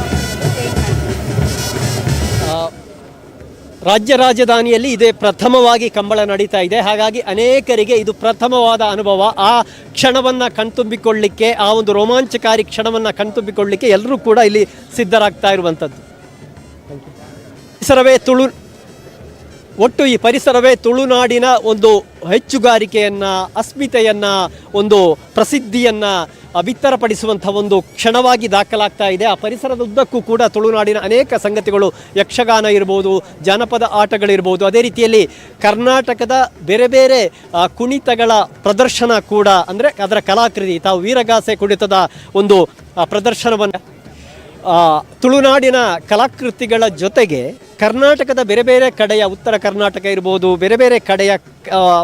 [SPEAKER 20] ರಾಜ್ಯ ರಾಜಧಾನಿಯಲ್ಲಿ ಇದೇ ಪ್ರಥಮವಾಗಿ ಕಂಬಳ ನಡೀತಾ ಇದೆ. ಹಾಗಾಗಿ ಅನೇಕರಿಗೆ ಇದು ಪ್ರಥಮವಾದ ಅನುಭವ. ಆ ಕ್ಷಣವನ್ನು ಕಣ್ತುಂಬಿಕೊಳ್ಳಿಕ್ಕೆ, ಆ ಒಂದು ರೋಮಾಂಚಕಾರಿ ಕ್ಷಣವನ್ನು ಕಣ್ತುಂಬಿಕೊಳ್ಳಿಕ್ಕೆ ಎಲ್ಲರೂ ಕೂಡ ಇಲ್ಲಿ ಸಿದ್ಧರಾಗ್ತಾ ಇರುವಂಥದ್ದು. ಈ ಪರಿಸರವೇ ತುಳುನಾಡಿನ ಒಂದು ಹೆಚ್ಚುಗಾರಿಕೆಯನ್ನು, ಅಸ್ಮಿತೆಯನ್ನು, ಒಂದು ಪ್ರಸಿದ್ಧಿಯನ್ನು ಬಿತ್ತರಪಡಿಸುವಂಥ ಒಂದು ಕ್ಷಣವಾಗಿ ದಾಖಲಾಗ್ತಾ ಇದೆ. ಆ ಪರಿಸರದ ಉದ್ದಕ್ಕೂ ಕೂಡ ತುಳುನಾಡಿನ ಅನೇಕ ಸಂಗತಿಗಳು, ಯಕ್ಷಗಾನ ಇರ್ಬೋದು, ಜಾನಪದ ಆಟಗಳಿರ್ಬೋದು, ಅದೇ ರೀತಿಯಲ್ಲಿ ಕರ್ನಾಟಕದ ಬೇರೆ ಬೇರೆ ಕುಣಿತಗಳ ಪ್ರದರ್ಶನ ಕೂಡ, ಅಂದರೆ ಅದರ ಕಲಾಕೃತಿ, ತಾವು ವೀರಗಾಸೆ ಕುಣಿತದ ಒಂದು ಪ್ರದರ್ಶನವನ್ನು, ತುಳುನಾಡಿನ ಕಲಾಕೃತಿಗಳ ಜೊತೆಗೆ ಕರ್ನಾಟಕದ ಬೇರೆ ಬೇರೆ ಕಡೆಯ, ಉತ್ತರ ಕರ್ನಾಟಕ ಇರ್ಬೋದು, ಬೇರೆ ಬೇರೆ ಕಡೆಯ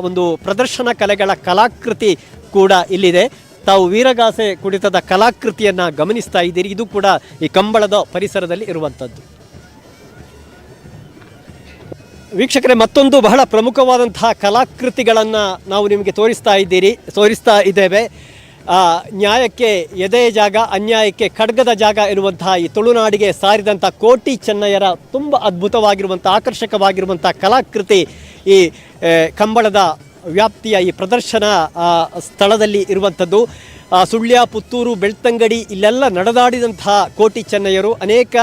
[SPEAKER 20] ಒಂದು ಪ್ರದರ್ಶನ ಕಲೆಗಳ ಕಲಾಕೃತಿ ಕೂಡ ಇಲ್ಲಿದೆ. ತಾವು ವೀರಗಾಸೆ ಕುಣಿತದ ಕಲಾಕೃತಿಯನ್ನು ಗಮನಿಸ್ತಾ ಇದ್ದೀರಿ. ಇದು ಕೂಡ ಈ ಕಂಬಳದ ಪರಿಸರದಲ್ಲಿ ಇರುವಂಥದ್ದು. ವೀಕ್ಷಕರೇ, ಮತ್ತೊಂದು ಬಹಳ ಪ್ರಮುಖವಾದಂತಹ ಕಲಾಕೃತಿಗಳನ್ನು ನಾವು ನಿಮಗೆ ತೋರಿಸ್ತಾ ಇದ್ದೇವೆ. ನ್ಯಾಯಕ್ಕೆ ಎದೆಯ ಜಾಗ, ಅನ್ಯಾಯಕ್ಕೆ ಖಡ್ಗದ ಜಾಗ ಎನ್ನುವಂತಹ ಈ ತುಳುನಾಡಿಗೆ ಸಾರಿದಂಥ ಕೋಟಿ ಚೆನ್ನಯ್ಯರ ತುಂಬ ಅದ್ಭುತವಾಗಿರುವಂಥ, ಆಕರ್ಷಕವಾಗಿರುವಂಥ ಕಲಾಕೃತಿ ಈ ಕಂಬಳದ ವ್ಯಾಪ್ತಿಯ ಈ ಪ್ರದರ್ಶನ ಸ್ಥಳದಲ್ಲಿ ಇರುವಂಥದ್ದು. ಸುಳ್ಯ, ಪುತ್ತೂರು, ಬೆಳ್ತಂಗಡಿ ಇಲ್ಲೆಲ್ಲ ನಡೆದಾಡಿದಂತಹ ಕೋಟಿ ಚೆನ್ನಯ್ಯರು ಅನೇಕ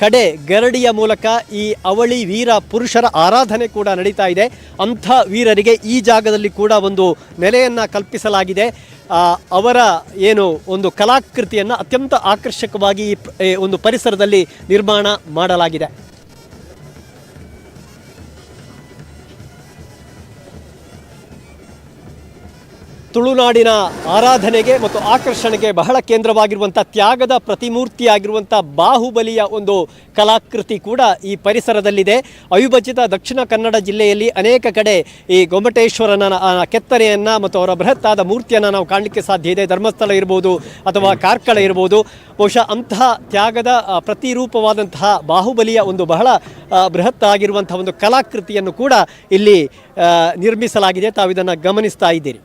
[SPEAKER 20] ಕಡೆ ಗರಡಿಯ ಮೂಲಕ ಈ ಅವಳಿ ವೀರ ಪುರುಷರ ಆರಾಧನೆ ಕೂಡ ನಡೀತಾ ಇದೆ. ಅಂಥ ವೀರರಿಗೆ ಈ ಜಾಗದಲ್ಲಿ ಕೂಡ ಒಂದು ನೆಲೆಯನ್ನು ಕಲ್ಪಿಸಲಾಗಿದೆ. ಅವರ ಏನು ಒಂದು ಕಲಾಕೃತಿಯನ್ನು ಅತ್ಯಂತ ಆಕರ್ಷಕವಾಗಿ ಈ ಒಂದು ಪರಿಸರದಲ್ಲಿ ನಿರ್ಮಾಣ ಮಾಡಲಾಗಿದೆ. ತುಳುನಾಡಿನ ಆರಾಧನೆಗೆ ಮತ್ತು ಆಕರ್ಷಣೆಗೆ ಬಹಳ ಕೇಂದ್ರವಾಗಿರುವಂಥ ತ್ಯಾಗದ ಪ್ರತಿಮೂರ್ತಿಯಾಗಿರುವಂಥ ಬಾಹುಬಲಿಯ ಒಂದು ಕಲಾಕೃತಿ ಕೂಡ ಈ ಪರಿಸರದಲ್ಲಿದೆ. ಅವಿಭಜಿತ ದಕ್ಷಿಣ ಕನ್ನಡ ಜಿಲ್ಲೆಯಲ್ಲಿ ಅನೇಕ ಕಡೆ ಈ ಗೊಮ್ಮಟೇಶ್ವರನ ಕೆತ್ತನೆಯನ್ನು ಮತ್ತು ಅವರ ಬೃಹತ್ತಾದ ಮೂರ್ತಿಯನ್ನು ನಾವು ಕಾಣಲಿಕ್ಕೆ ಸಾಧ್ಯ ಇದೆ. ಧರ್ಮಸ್ಥಳ ಇರ್ಬೋದು ಅಥವಾ ಕಾರ್ಕಳ ಇರ್ಬೋದು. ಬಹುಶಃ ಅಂತಹ ತ್ಯಾಗದ ಪ್ರತಿರೂಪವಾದಂತಹ ಬಾಹುಬಲಿಯ ಒಂದು ಬಹಳ ಬೃಹತ್ ಆಗಿರುವಂಥ ಒಂದು ಕಲಾಕೃತಿಯನ್ನು ಕೂಡ ಇಲ್ಲಿ ನಿರ್ಮಿಸಲಾಗಿದೆ. ತಾವು ಇದನ್ನು ಗಮನಿಸ್ತಾ ಇದ್ದೀರಿ.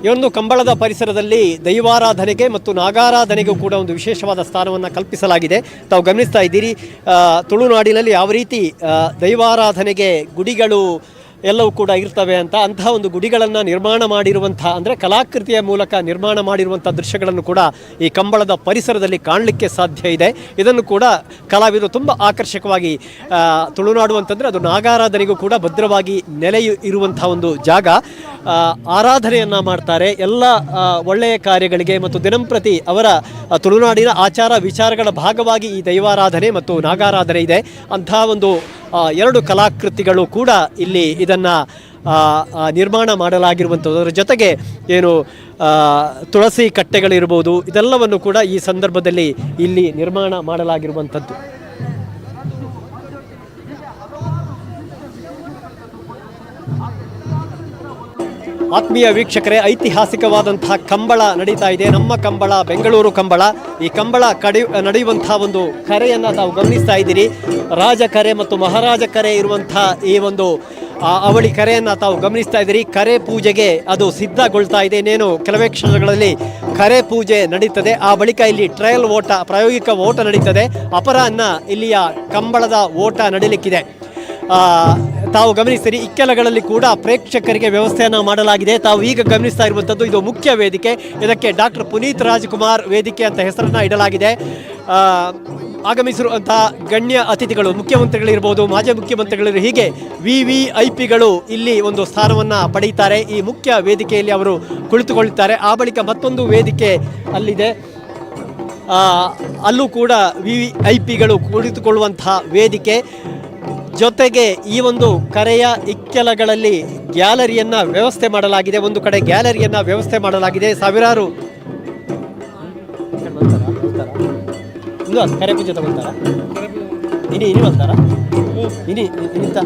[SPEAKER 20] ಈ ಒಂದು ಕಂಬಳದ ಪರಿಸರದಲ್ಲಿ ದೈವಾರಾಧನೆಗೆ ಮತ್ತು ನಾಗಾರಾಧನೆಗೂ ಕೂಡ ಒಂದು ವಿಶೇಷವಾದ ಸ್ಥಾನವನ್ನು ಕಲ್ಪಿಸಲಾಗಿದೆ. ತಾವು ಗಮನಿಸ್ತಾ ಇದ್ದೀರಿ ತುಳುನಾಡಿನಲ್ಲಿ ಯಾವ ರೀತಿ ದೈವಾರಾಧನೆಗೆ ಗುಡಿಗಳು ಎಲ್ಲವೂ ಕೂಡ ಇರ್ತವೆ ಅಂತ ಅಂತಹ ಒಂದು ಗುಡಿಗಳನ್ನು ನಿರ್ಮಾಣ ಮಾಡಿರುವಂಥ ಅಂದರೆ ಕಲಾಕೃತಿಯ ಮೂಲಕ ನಿರ್ಮಾಣ ಮಾಡಿರುವಂಥ ದೃಶ್ಯಗಳನ್ನು ಕೂಡ ಈ ಕಂಬಳದ ಪರಿಸರದಲ್ಲಿ ಕಾಣಲಿಕ್ಕೆ ಸಾಧ್ಯ ಇದೆ. ಇದನ್ನು ಕೂಡ ಕಲಾವಿದರು ತುಂಬ ಆಕರ್ಷಕವಾಗಿ ತುಳುನಾಡು ಅಂತಂದರೆ ಅದು ನಾಗಾರಾಧನೆಗೂ ಕೂಡ ಭದ್ರವಾಗಿ ನೆಲೆಯು ಇರುವಂಥ ಒಂದು ಜಾಗ. ಆರಾಧನೆಯನ್ನು ಮಾಡ್ತಾರೆ ಎಲ್ಲ ಒಳ್ಳೆಯ ಕಾರ್ಯಗಳಿಗೆ ಮತ್ತು ದಿನಂಪ್ರತಿ ಅವರ ತುಳುನಾಡಿನ ಆಚಾರ ವಿಚಾರಗಳ ಭಾಗವಾಗಿ ಈ ದೈವಾರಾಧನೆ ಮತ್ತು ನಾಗಾರಾಧನೆ ಇದೆ. ಅಂತಹ ಒಂದು 2 ಕಲಾಕೃತಿಗಳು ಕೂಡ ಇಲ್ಲಿ ಇದನ್ನು ನಿರ್ಮಾಣ ಮಾಡಲಾಗಿರುವಂಥದ್ದು. ಅದರ ಜೊತೆಗೆ ಏನು ತುಳಸಿ ಕಟ್ಟೆಗಳಿರ್ಬೋದು ಇದೆಲ್ಲವನ್ನು ಕೂಡ ಈ ಸಂದರ್ಭದಲ್ಲಿ ಇಲ್ಲಿ ನಿರ್ಮಾಣ ಮಾಡಲಾಗಿರುವಂಥದ್ದು. ಆತ್ಮೀಯ ವೀಕ್ಷಕರೇ, ಐತಿಹಾಸಿಕವಾದಂತಹ ಕಂಬಳ ನಡೀತಾ ಇದೆ. ನಮ್ಮ ಕಂಬಳ, ಬೆಂಗಳೂರು ಕಂಬಳ. ಈ ಕಂಬಳ ನಡೆಯುವಂಥ ಒಂದು ಕರೆಯನ್ನು ತಾವು ಗಮನಿಸ್ತಾ ಇದ್ದೀರಿ. ರಾಜ ಕರೆ ಮತ್ತು ಮಹಾರಾಜ ಕರೆ ಇರುವಂಥ ಈ ಒಂದು ಅವಳಿ ಕರೆಯನ್ನು ತಾವು ಗಮನಿಸ್ತಾ ಇದ್ದೀರಿ. ಕರೆ ಪೂಜೆಗೆ ಅದು ಸಿದ್ಧಗೊಳ್ತಾ ಇದೆ. ಇನ್ನೇನು ಕೆಲವೇ ಕ್ಷಣಗಳಲ್ಲಿ ಕರೆ ಪೂಜೆ ನಡೀತದೆ. ಆ ಬಳಿಕ ಇಲ್ಲಿ ಟ್ರಯಲ್ ಓಟ, ಪ್ರಾಯೋಗಿಕ ಓಟ ನಡೀತದೆ. ಅಪರಾಹ್ನ ಇಲ್ಲಿಯ ಕಂಬಳದ ಓಟ ನಡೀಲಿಕ್ಕಿದೆ. ತಾವು ಗಮನಿಸ್ತೀರಿ, ಇಕ್ಕೆಲಗಳಲ್ಲಿ ಕೂಡ ಪ್ರೇಕ್ಷಕರಿಗೆ ವ್ಯವಸ್ಥೆಯನ್ನು ಮಾಡಲಾಗಿದೆ. ತಾವು ಈಗ ಗಮನಿಸ್ತಾ ಇರುವಂಥದ್ದು ಇದು ಮುಖ್ಯ ವೇದಿಕೆ. ಇದಕ್ಕೆ ಡಾಕ್ಟರ್ ಪುನೀತ್ ರಾಜ್ಕುಮಾರ್ ವೇದಿಕೆ ಅಂತ ಹೆಸರನ್ನು ಇಡಲಾಗಿದೆ. ಆಗಮಿಸಿರುವಂತಹ ಗಣ್ಯ ಅತಿಥಿಗಳು, ಮುಖ್ಯಮಂತ್ರಿಗಳಿರ್ಬೋದು, ಮಾಜಿ ಮುಖ್ಯಮಂತ್ರಿಗಳು, ಹೀಗೆ VVIPಗಳು ಇಲ್ಲಿ ಒಂದು ಸ್ಥಾನವನ್ನು ಪಡೆಯುತ್ತಾರೆ. ಈ ಮುಖ್ಯ ವೇದಿಕೆಯಲ್ಲಿ ಅವರು ಕುಳಿತುಕೊಳ್ಳುತ್ತಾರೆ. ಆ ಬಳಿಕ ಮತ್ತೊಂದು ವೇದಿಕೆ ಅಲ್ಲಿದೆ. ಅಲ್ಲೂ ಕೂಡ VVIPಗಳು ಕುಳಿತುಕೊಳ್ಳುವಂತಹ ವೇದಿಕೆ. ಜೊತೆಗೆ ಈ ಒಂದು ಕರೆಯ ಇಕ್ಕೆಲಗಳಲ್ಲಿ ಗ್ಯಾಲರಿಯನ್ನು ವ್ಯವಸ್ಥೆ ಮಾಡಲಾಗಿದೆ. ಒಂದು ಕಡೆ ಗ್ಯಾಲರಿಯನ್ನು ವ್ಯವಸ್ಥೆ ಮಾಡಲಾಗಿದೆ. ಸಾವಿರಾರು ಕರೆ ಪೂಜೆ ತಗೊಳ್ತಾರ ಇನಿ ಬರ್ತಾರ ಇನಿ ಇಂತ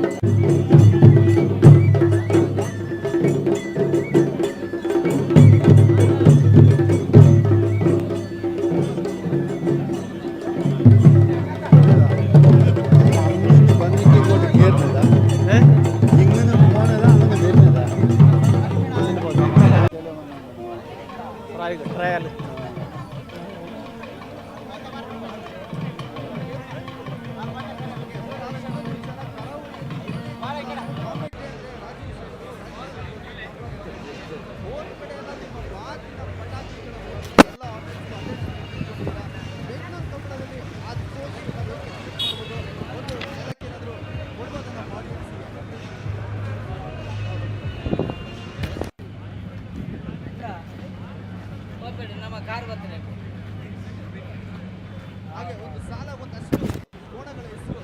[SPEAKER 20] ಟ್ರಯಲ್
[SPEAKER 9] ನಮ್ಮ ಕಾರ್ ಬರ್ತಾರೆ ಹಾಗೆ ಒಂದು ಸಾಲ ಒಂದಷ್ಟು ಕೋಣಗಳ ಹೆಸರು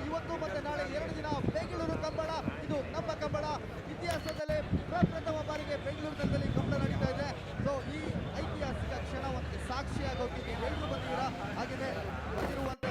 [SPEAKER 9] ಇವತ್ತು ಮತ್ತೆ ನಾಳೆ 2 ದಿನ ಬೆಂಗಳೂರು ಕಂಬಳ. ಇದು ನಮ್ಮ ಕಂಬಳ. ಇತಿಹಾಸದಲ್ಲೇ ಪ್ರಪ್ರಥಮ ಬಾರಿಗೆ ಬೆಂಗಳೂರಿನಲ್ಲಿ ಕಂಬಳ ನಡೀತಾ ಇದೆ. ಸೊ ಈ ಐತಿಹಾಸಿಕ ಕ್ಷಣಕ್ಕೆ ಸಾಕ್ಷಿಯಾಗಿ ಹೋಗ್ತಿದ್ದೀವಿ. ಎಲ್ಲರೂ ಬಂದಿದ್ದೀರಾ. ಹಾಗೆಯೇ ಬಂದಿರುವಂತ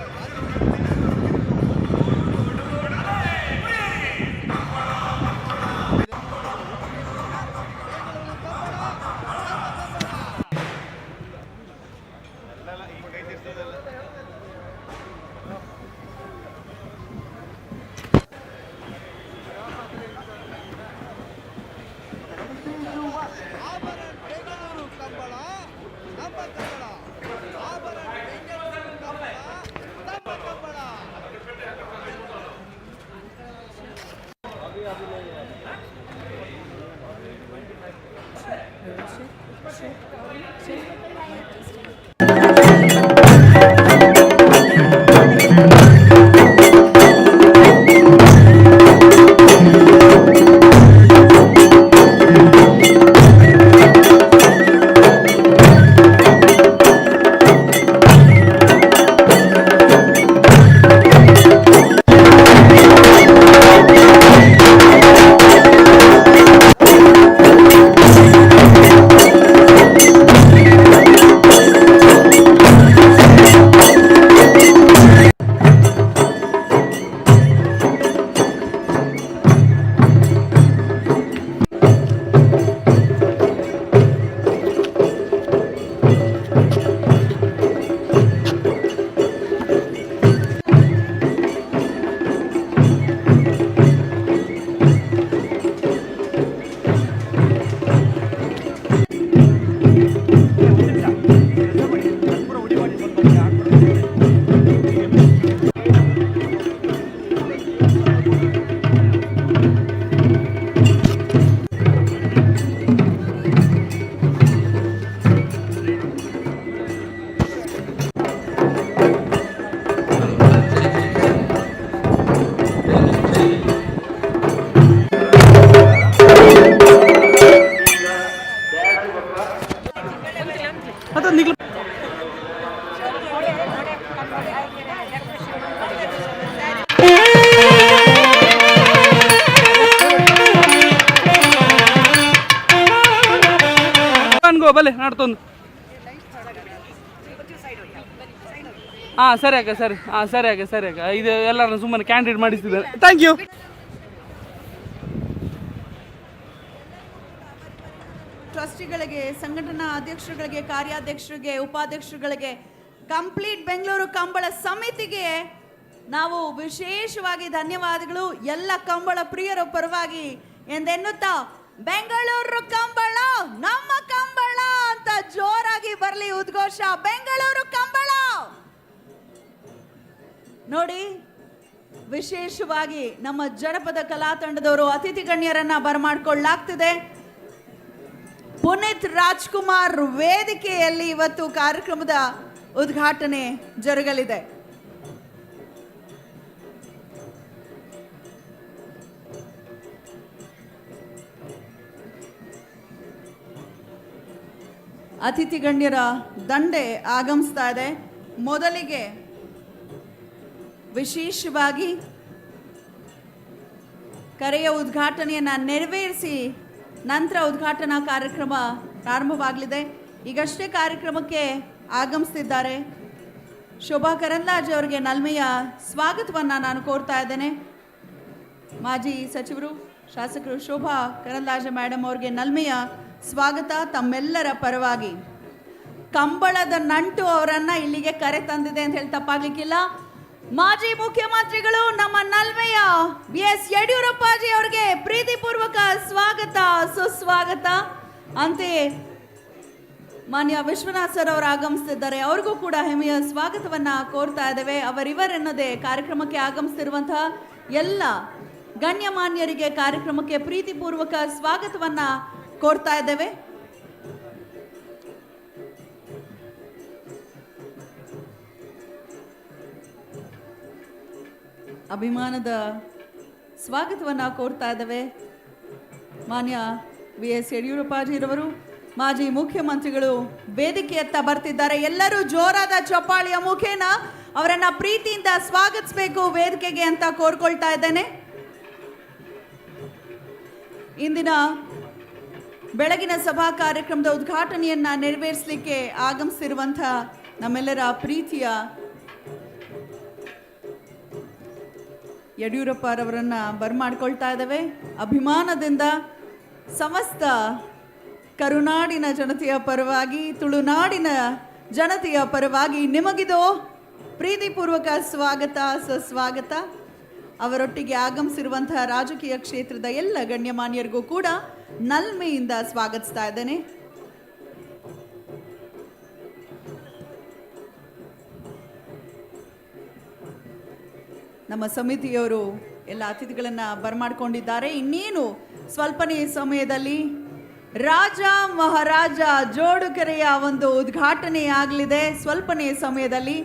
[SPEAKER 5] ಬಲೆ ನಡ್ತೊಂದು ಸರಿ ಅಕ್ಕ ಸರಿ ಅಕ್ಕ ಇದು ಎಲ್ಲರನ್ನು ಸುಮ್ಮನೆ ಕ್ಯಾಂಡಿಡೇಟ್ ಮಾಡಿಸಿದ್ದಾರೆ. Thank you.
[SPEAKER 6] ಟ್ರಸ್ಟಿಗಳಿಗೆ, ಸಂಘಟನಾ ಅಧ್ಯಕ್ಷರುಗಳಿಗೆ, ಕಾರ್ಯಾಧ್ಯಕ್ಷರಿಗೆ, ಉಪಾಧ್ಯಕ್ಷರುಗಳಿಗೆ, ಕಂಪ್ಲೀಟ್ ಬೆಂಗಳೂರು ಕಂಬಳ ಸಮಿತಿಗೆ ನಾವು ವಿಶೇಷವಾಗಿ ಧನ್ಯವಾದಗಳು. ಎಲ್ಲ ಕಂಬಳ ಪ್ರಿಯರ ಪರವಾಗಿ ಎಂದೆನ್ನುತ್ತಾ ಬೆಂಗಳೂರು ಕಂಬಳ ನಮ್ಮ ಕಂಬಳ ಅಂತ ಜೋರಾಗಿ ಬರಲಿ ಉದ್ಘೋಷ. ಬೆಂಗಳೂರು ಕಂಬಳ ನೋಡಿ. ವಿಶೇಷವಾಗಿ ನಮ್ಮ ಜನಪದ ಕಲಾ ತಂಡದವರು ಅತಿಥಿ ಗಣ್ಯರನ್ನ ಬರಮಾಡ್ಕೊಳ್ಳಲಾಗ್ತಿದೆ. ಪುನೀತ್ ರಾಜ್ಕುಮಾರ್ ವೇದಿಕೆಯಲ್ಲಿ ಇವತ್ತು ಕಾರ್ಯಕ್ರಮದ ಉದ್ಘಾಟನೆ ಜರುಗಲಿದೆ. ಅತಿಥಿ ಗಣ್ಯರ ದಂಡೆ ಆಗಮಿಸ್ತಾ ಇದೆ. ಮೊದಲಿಗೆ ವಿಶೇಷವಾಗಿ ಕರೆಯ ಉದ್ಘಾಟನೆಯನ್ನು ನೆರವೇರಿಸಿ ನಂತರ ಉದ್ಘಾಟನಾ ಕಾರ್ಯಕ್ರಮ ಪ್ರಾರಂಭವಾಗಲಿದೆ. ಈಗಷ್ಟೇ ಕಾರ್ಯಕ್ರಮಕ್ಕೆ ಆಗಮಿಸ್ತಿದ್ದಾರೆ ಶೋಭಾ ಕರಂದ್ಲಾಜೆ ಅವರಿಗೆ ನಲ್ಮೆಯ ಸ್ವಾಗತವನ್ನು ನಾನು ಕೋರ್ತಾ ಇದ್ದೇನೆ. ಮಾಜಿ ಸಚಿವರು ಶಾಸಕರು ಶೋಭಾ ಕರಂದ್ಲಾಜೆ ಮೇಡಮ್ ಅವರಿಗೆ ನಲ್ಮೆಯ ಸ್ವಾಗತ ತಮ್ಮೆಲ್ಲರ ಪರವಾಗಿ. ಕಂಬಳದ ನಂಟು ಅವರನ್ನ ಇಲ್ಲಿಗೆ ಕರೆ ತಂದಿದೆ ಅಂತ ಹೇಳಿ ತಪ್ಪಾಗ್ಲಿಕ್ಕಿಲ್ಲ. ಮಾಜಿ ಮುಖ್ಯಮಂತ್ರಿಗಳು ನಮ್ಮ ನಲ್ಮೆಯ BS ಯಡಿಯೂರಪ್ಪಾಜಿ ಅವರಿಗೆ ಪ್ರೀತಿಪೂರ್ವಕ ಸ್ವಾಗತ ಸುಸ್ವಾಗತ. ಅಂತೆಯೇ ಮಾನ್ಯ ವಿಶ್ವನಾಥ್ ಸರ್ ಅವರು ಆಗಮಿಸ್ತಿದ್ದಾರೆ, ಅವ್ರಿಗೂ ಕೂಡ ಹೆಮ್ಮೆಯ ಸ್ವಾಗತವನ್ನ ಕೋರ್ತಾ ಇದ್ದೇವೆ. ಅವರಿವರೆನ್ನದೇ ಕಾರ್ಯಕ್ರಮಕ್ಕೆ ಆಗಮಿಸ್ತಿರುವಂತಹ ಎಲ್ಲ ಗಣ್ಯಮಾನ್ಯರಿಗೆ ಕಾರ್ಯಕ್ರಮಕ್ಕೆ ಪ್ರೀತಿಪೂರ್ವಕ ಸ್ವಾಗತವನ್ನ ಕೋರ್ತಾ ಇದ್ದೇವೆ. ಅಭಿಮಾನದ ಸ್ವಾಗತವನ್ನ ಕೋರ್ತಾ ಇದ್ದೇವೆ. ಮಾನ್ಯ BS ಯಡಿಯೂರಪ್ಪಾಜಿರವರು ಮಾಜಿ ಮುಖ್ಯಮಂತ್ರಿಗಳು ವೇದಿಕೆಯತ್ತ ಬರ್ತಿದ್ದಾರೆ. ಎಲ್ಲರೂ ಜೋರಾದ ಚಪ್ಪಾಳಿಯ ಮುಖೇನ ಅವರನ್ನ ಪ್ರೀತಿಯಿಂದ ಸ್ವಾಗತಿಸಬೇಕು ವೇದಿಕೆಗೆ ಅಂತ ಕೋರ್ಕೊಳ್ತಾ ಇದ್ದೇನೆ. ಇಂದಿನ ಬೆಳಗಿನ ಸಭಾ ಕಾರ್ಯಕ್ರಮದ ಉದ್ಘಾಟನೆಯನ್ನ ನೆರವೇರಿಸಲಿಕ್ಕೆ ಆಗಮಿಸಿರುವಂತಹ ನಮ್ಮೆಲ್ಲರ ಪ್ರೀತಿಯ ಯಡಿಯೂರಪ್ಪರವರನ್ನ ಬರಮಾಡ್ಕೊಳ್ತಾ ಇದ್ದೇವೆ. ಅಭಿಮಾನದಿಂದ ಸಮಸ್ತ ಕರುನಾಡಿನ ಜನತೆಯ ಪರವಾಗಿ, ತುಳುನಾಡಿನ ಜನತೆಯ ಪರವಾಗಿ ನಿಮಗಿದು ಪ್ರೀತಿಪೂರ್ವಕ ಸ್ವಾಗತ ಸುಸ್ವಾಗತ. ಅವರೊಟ್ಟಿಗೆ ಆಗಮಿಸಿರುವಂತಹ ರಾಜಕೀಯ ಕ್ಷೇತ್ರದ ಎಲ್ಲ ಗಣ್ಯಮಾನ್ಯರಿಗೂ ಕೂಡ ನಲ್ಮೆಯಿಂದ ಸ್ವಾಗತಿಸ್ತಾ ಇದ್ದೇನೆ. ನಮ್ಮ ಸಮಿತಿಯವರು ಎಲ್ಲ ಅತಿಥಿಗಳನ್ನ ಬರಮಾಡ್ಕೊಂಡಿದ್ದಾರೆ. ಇನ್ನೇನು ಸ್ವಲ್ಪನೇ ಸಮಯದಲ್ಲಿ ರಾಜ ಮಹಾರಾಜ ಜೋಡುಕೆರೆಯ ಒಂದು ಉದ್ಘಾಟನೆ ಆಗಲಿದೆ. ಸ್ವಲ್ಪನೇ ಸಮಯದಲ್ಲಿ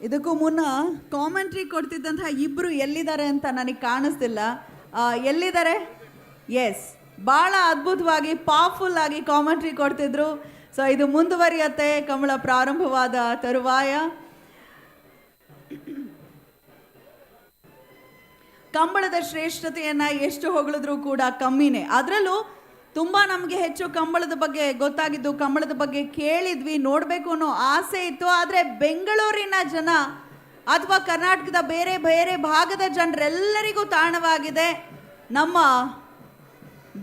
[SPEAKER 6] ಇದಕ್ಕೂ ಮುನ್ನ ಕಾಮೆಂಟ್ರಿ ಕೊಡ್ತಿದ್ದಂತಹ ಇಬ್ರು ಎಲ್ಲಿದ್ದಾರೆ ಅಂತ ನನಗೆ ಕಾಣಿಸ್ತಿಲ್ಲ. ಎಲ್ಲಿದ್ದಾರೆ? ಎಸ್, ಭಾಳ ಅದ್ಭುತವಾಗಿ ಪವರ್ಫುಲ್ ಆಗಿ ಕಾಮೆಂಟ್ರಿ ಕೊಡ್ತಿದ್ರು. ಸೊ ಇದು ಮುಂದುವರಿಯತ್ತೆ ಕಂಬಳ ಪ್ರಾರಂಭವಾದ ತರುವಾಯ. ಕಂಬಳದ ಶ್ರೇಷ್ಠತೆಯನ್ನ ಎಷ್ಟು ಹೊಗಳಿದ್ರೂ ಕೂಡ ಕಮ್ಮಿನೇ. ಅದರಲ್ಲೂ ತುಂಬ ನಮಗೆ ಹೆಚ್ಚು ಕಂಬಳದ ಬಗ್ಗೆ ಗೊತ್ತಾಗಿದ್ದು, ಕಂಬಳದ ಬಗ್ಗೆ ಕೇಳಿದ್ವಿ, ನೋಡಬೇಕು ಅನ್ನೋ ಆಸೆ ಇತ್ತು. ಆದರೆ ಬೆಂಗಳೂರಿನ ಜನ ಅಥವಾ ಕರ್ನಾಟಕದ ಬೇರೆ ಬೇರೆ ಭಾಗದ ಜನರೆಲ್ಲರಿಗೂ ತಾಣವಾಗಿದೆ ನಮ್ಮ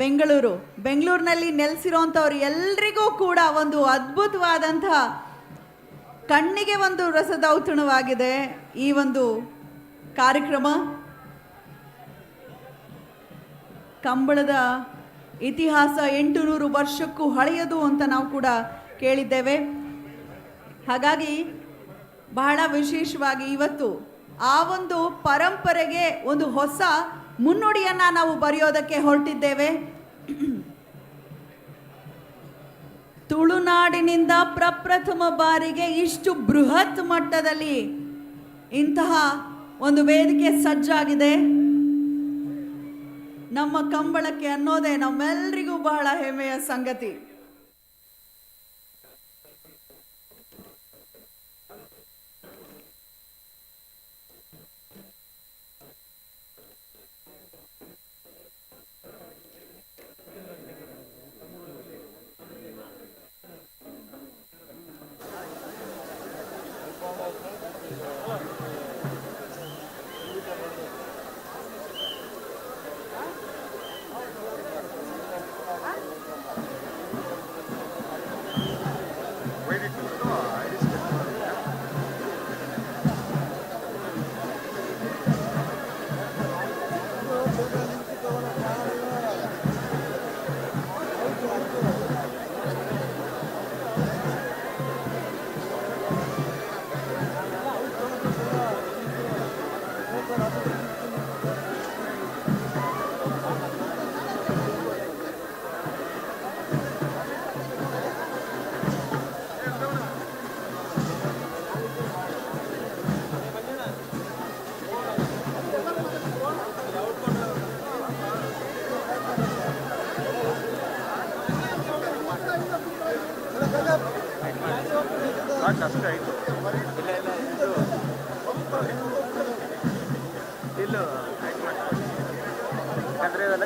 [SPEAKER 6] ಬೆಂಗಳೂರಿನಲ್ಲಿ ನೆಲೆಸಿರೋಂಥವ್ರು ಎಲ್ರಿಗೂ ಕೂಡ ಒಂದು ಅದ್ಭುತವಾದಂತಹ ಕಣ್ಣಿಗೆ ಒಂದು ರಸದೌತಣವಾಗಿದೆ ಈ ಒಂದು ಕಾರ್ಯಕ್ರಮ. ಕಂಬಳದ ಇತಿಹಾಸ 800 ವರ್ಷಕ್ಕೂ ಹಳೆಯದು ಅಂತ ನಾವು ಕೂಡ ಕೇಳಿದ್ದೇವೆ. ಹಾಗಾಗಿ ಬಹಳ ವಿಶೇಷವಾಗಿ ಇವತ್ತು ಆ ಒಂದು ಪರಂಪರೆಗೆ ಒಂದು ಹೊಸ ಮುನ್ನುಡಿಯನ್ನು ನಾವು ಬರೆಯೋದಕ್ಕೆ ಹೊರಟಿದ್ದೇವೆ. ತುಳುನಾಡಿನಿಂದ ಪ್ರಪ್ರಥಮ ಬಾರಿಗೆ ಇಷ್ಟು ಬೃಹತ್ ಮಟ್ಟದಲ್ಲಿ ಇಂತಹ ಒಂದು ವೇದಿಕೆ ಸಜ್ಜಾಗಿದೆ. ನಮ್ಮ ಕಂಬಳಕ್ಕೆ ಅನ್ನೋದೇ ನಮ್ಮೆಲ್ಲರಿಗೂ ಬಹಳ ಹೆಮ್ಮೆಯ ಸಂಗತಿ.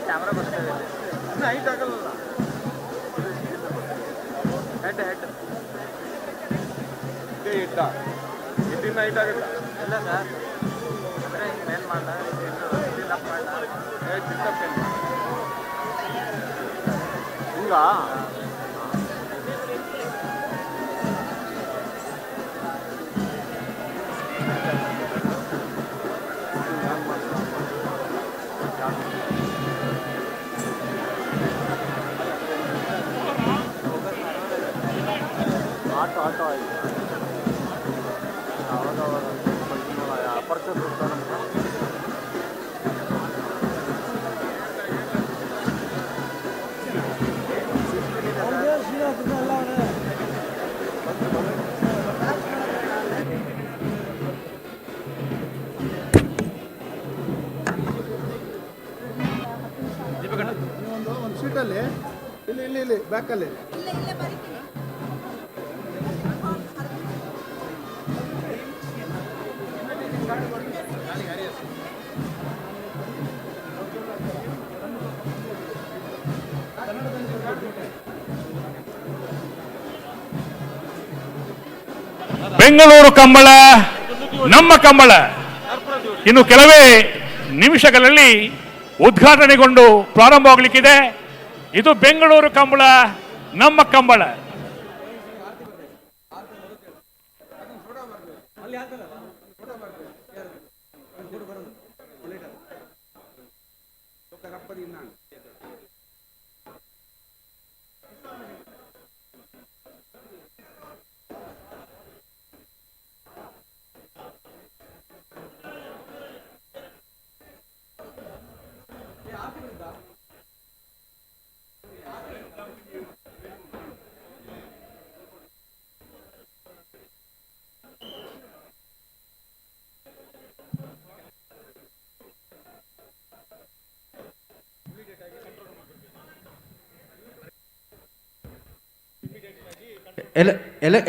[SPEAKER 3] ಕ್ಯಾಮ್ರಾ ಬರ್ತದೆ ಹೈಟ್ ಆಗಲ್ಲ ಹೆಡ್ ಇದ್ದಿನ ಹೈಟ್ ಆಗುತ್ತಾ ಇಲ್ಲ ಸರ್ ಅಂದರೆ ಹಿಂಗೆ ಮೇಲ್ ಮಾಡ ಅಪ್ ಮಾಡ ಹಿಂಗ ಆಟೋ ಆಯಿತು ಅವಾಗ ಅಪರ್ಚರ್
[SPEAKER 8] ಒಂದು ಸೀಟಲ್ಲಿ ಇಲ್ಲಿ ಬ್ಯಾಕಲ್ಲಿ
[SPEAKER 7] ಬೆಂಗಳೂರು ಕಂಬಳ ನಮ್ಮ ಕಂಬಳ ಇನ್ನು ಕೆಲವೇ ನಿಮಿಷಗಳಲ್ಲಿ ಉದ್ಘಾಟನೆಗೊಂಡು ಪ್ರಾರಂಭವಾಗಲಿಕ್ಕಿದೆ. ಇದು ಬೆಂಗಳೂರು ಕಂಬಳ ನಮ್ಮ ಕಂಬಳ.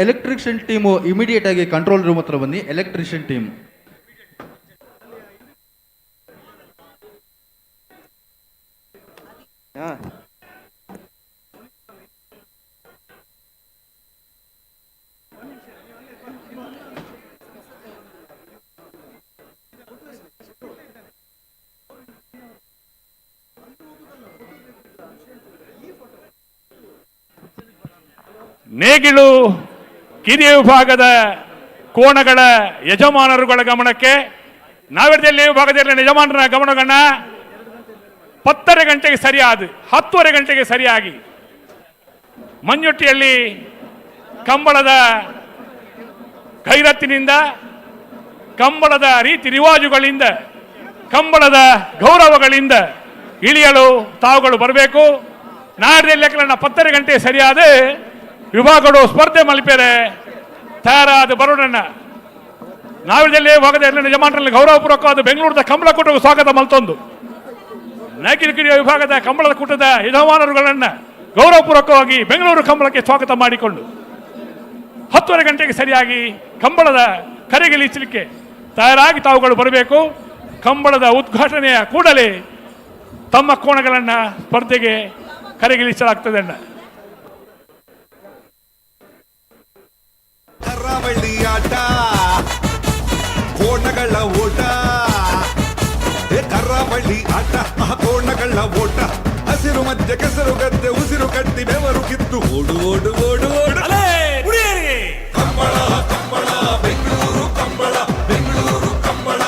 [SPEAKER 23] ಎಲೆಕ್ಟ್ರಿಷಿಯನ್ ಟೀಮು ಇಮಿಡಿಯೇಟ್ ಆಗಿ ಕಂಟ್ರೋಲ್ ರೂಮ್ ಹತ್ರ ಬನ್ನಿ. ಎಲೆಕ್ಟ್ರಿಷಿಯನ್ ಟೀಮ್
[SPEAKER 7] ನೇಗಿಲು ಕಿರಿಯ ವಿಭಾಗದ ಕೋಣಗಳ ಯಜಮಾನರುಗಳ ಗಮನಕ್ಕೆ, ನಾವೆರದಲ್ಲಿ ವಿಭಾಗದಲ್ಲಿ ಯಜಮಾನರ ಗಮನಗಣ 10 ಗಂಟೆಗೆ ಸರಿಯಾದ 10:30 ಗಂಟೆಗೆ ಸರಿಯಾಗಿ ಮಂಜುಟ್ಟಿಯಲ್ಲಿ ಕಂಬಳದ ಕೈರತ್ತಿನಿಂದ, ಕಂಬಳದ ರೀತಿ ರಿವಾಜುಗಳಿಂದ, ಕಂಬಳದ ಗೌರವಗಳಿಂದ ಇಳಿಯಲು ತಾವುಗಳು ಬರಬೇಕು. ನಾಡ್ದಲ್ಲಿ 10:30 ಗಂಟೆ ಸರಿಯಾದ ವಿಭಾಗಗಳು ಸ್ಪರ್ಧೆ ಮಲ್ಪೇರೆ ತಯಾರಾದ ಬರೋಣ ನಾವಿದಲ್ಲಿ ಹೋಗದೆ ಎಲ್ಲ ಯಜಮಾನರಲ್ಲಿ ಗೌರವಪೂರ್ವಕವಾದ ಬೆಂಗಳೂರದ ಕಂಬಳ ಕೂಟಕ್ಕೆ ಸ್ವಾಗತ ಮಲ್ತೊಂದು ನೈಕಿಲ್ ಕಿರಿಯ ವಿಭಾಗದ ಕಂಬಳದ ಕೂಟದ ಯಜಮಾನರುಗಳನ್ನು ಗೌರವಪೂರ್ವಕವಾಗಿ ಬೆಂಗಳೂರು ಕಂಬಳಕ್ಕೆ ಸ್ವಾಗತ ಮಾಡಿಕೊಂಡು 10:30 ಗಂಟೆಗೆ ಸರಿಯಾಗಿ ಕಂಬಳದ ಕರೆಗಿಳಿಸಲಿಕ್ಕೆ ತಯಾರಾಗಿ ತಾವುಗಳು ಬರಬೇಕು. ಕಂಬಳದ ಉದ್ಘಾಟನೆಯ ಕೂಡಲೇ ತಮ್ಮ ಕೋಣಗಳನ್ನು ಸ್ಪರ್ಧೆಗೆ ಕರೆಗಿಳಿಸಲಾಗ್ತದೆ.
[SPEAKER 10] ಕರಾವಳಿ ಆಟ ಕೋಣಗಳ ಓಟ, ಕರಾವಳಿ ಆಟ ಕೋಣಗಳ ಓಟ, ಹಸಿರು ಮಧ್ಯ ಕೆಸರು ಗದ್ದೆ ಉಸಿರು ಕಟ್ಟಿ ಬೆವರು ಕಿತ್ತು ಓಡು ಓಡು ಓಡು ಓಡು ಕಂಬಳ ಕಂಬಳ ಬೆಂಗಳೂರು ಕಂಬಳ ಬೆಂಗಳೂರು ಕಂಬಳ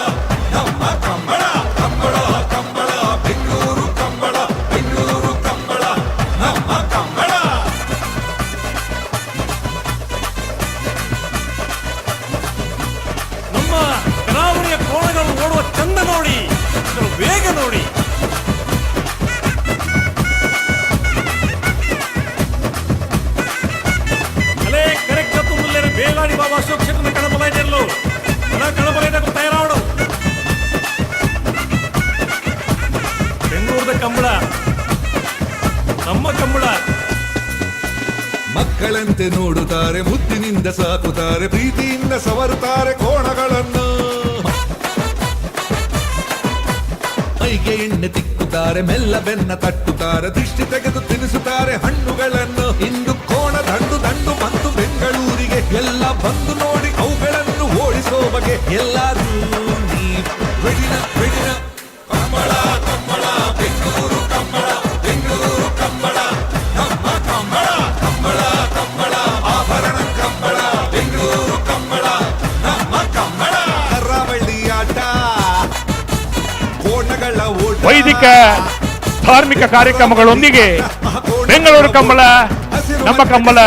[SPEAKER 10] ನಮ್ಮ ಕಂಬಳ ಕಂಬಳ ಕಂಬಳ ಬೆಂಗಳೂರು ಕಂಬಳ ಬೆಂಗಳೂರು ಕಂಬಳ ನಮ್ಮ ಕಂಬಳ.
[SPEAKER 11] ನಮ್ಮ ಕರಾವಳಿಯ ಕೋಣಗಳು ಓಡುವ ಚಂದ ನೋಡಿ, ವೇಗ ನೋಡಿ. ಅಲೇ ಕರೆಕ್ಟ್ ಮುಲ್ಲೇರು ಬೇಲಾಡಿ ಬಾಬಾ ಅಶೋಕ್ ಕ್ಷೇತ್ರ ಕಣಬಲೈದೆಲ್ಲೋ ಕಣಬಲೈದಾಗ ತಯಾರಾಡು. ಬೆಂಗಳೂರದ ಕಂಬಳ ನಮ್ಮ ಕಂಬಳ.
[SPEAKER 10] ಮಕ್ಕಳಂತೆ ನೋಡುತ್ತಾರೆ, ಮುದ್ದಿನಿಂದ ಸಾಕುತ್ತಾರೆ, ಪ್ರೀತಿಯಿಂದ ಸವರುತ್ತಾರೆ ಕೋಣಗಳನ್ನು. ಮೈಗೆ ಎಣ್ಣೆ ತಿಕ್ಕುತ್ತಾರೆ, ಮೆಲ್ಲ ಬೆನ್ನ ತಟ್ಟುತ್ತಾರೆ, ದೃಷ್ಟಿ ತೆಗೆದು ತಿನ್ನಿಸುತ್ತಾರೆ ಹಣ್ಣುಗಳನ್ನು. ಇಂದು ಕೋಣ ದಂಡು ದಂಡು ಬಂದು ಬೆಂಗಳೂರಿಗೆ, ಎಲ್ಲ ಬಂದು ನೋಡಿ ಅವುಗಳನ್ನು ಓಡಿಸೋ ಬಗೆ. ಎಲ್ಲರೂ ನೀ ಬೆಡಿನ ಬೆಡಿನ ಕಂಬಳ ಕಂಬಳ ಬೆಂಗಳೂರು ಕಂಬಳ ಬೆಂಗಳೂರು ಕಂಬಳ ನಮ್ಮ ಕಂಬಳ ಕಂಬಳ ಕಂಬಳ ಆಭರಣ ಕಂಬಳ ಬೆಂಗಳೂರು ಕಂಬಳ ನಮ್ಮ ಕಂಬಳ. ಕರಾವಳಿ ಆಟ ಕೋಣಗಳ ಓಟ,
[SPEAKER 7] ವೈದಿಕ ಧಾರ್ಮಿಕ ಕಾರ್ಯಕ್ರಮಗಳೊಂದಿಗೆ ಬೆಂಗಳೂರು ಕಂಬಳ ನಮ್ಮ ಕಂಬಳ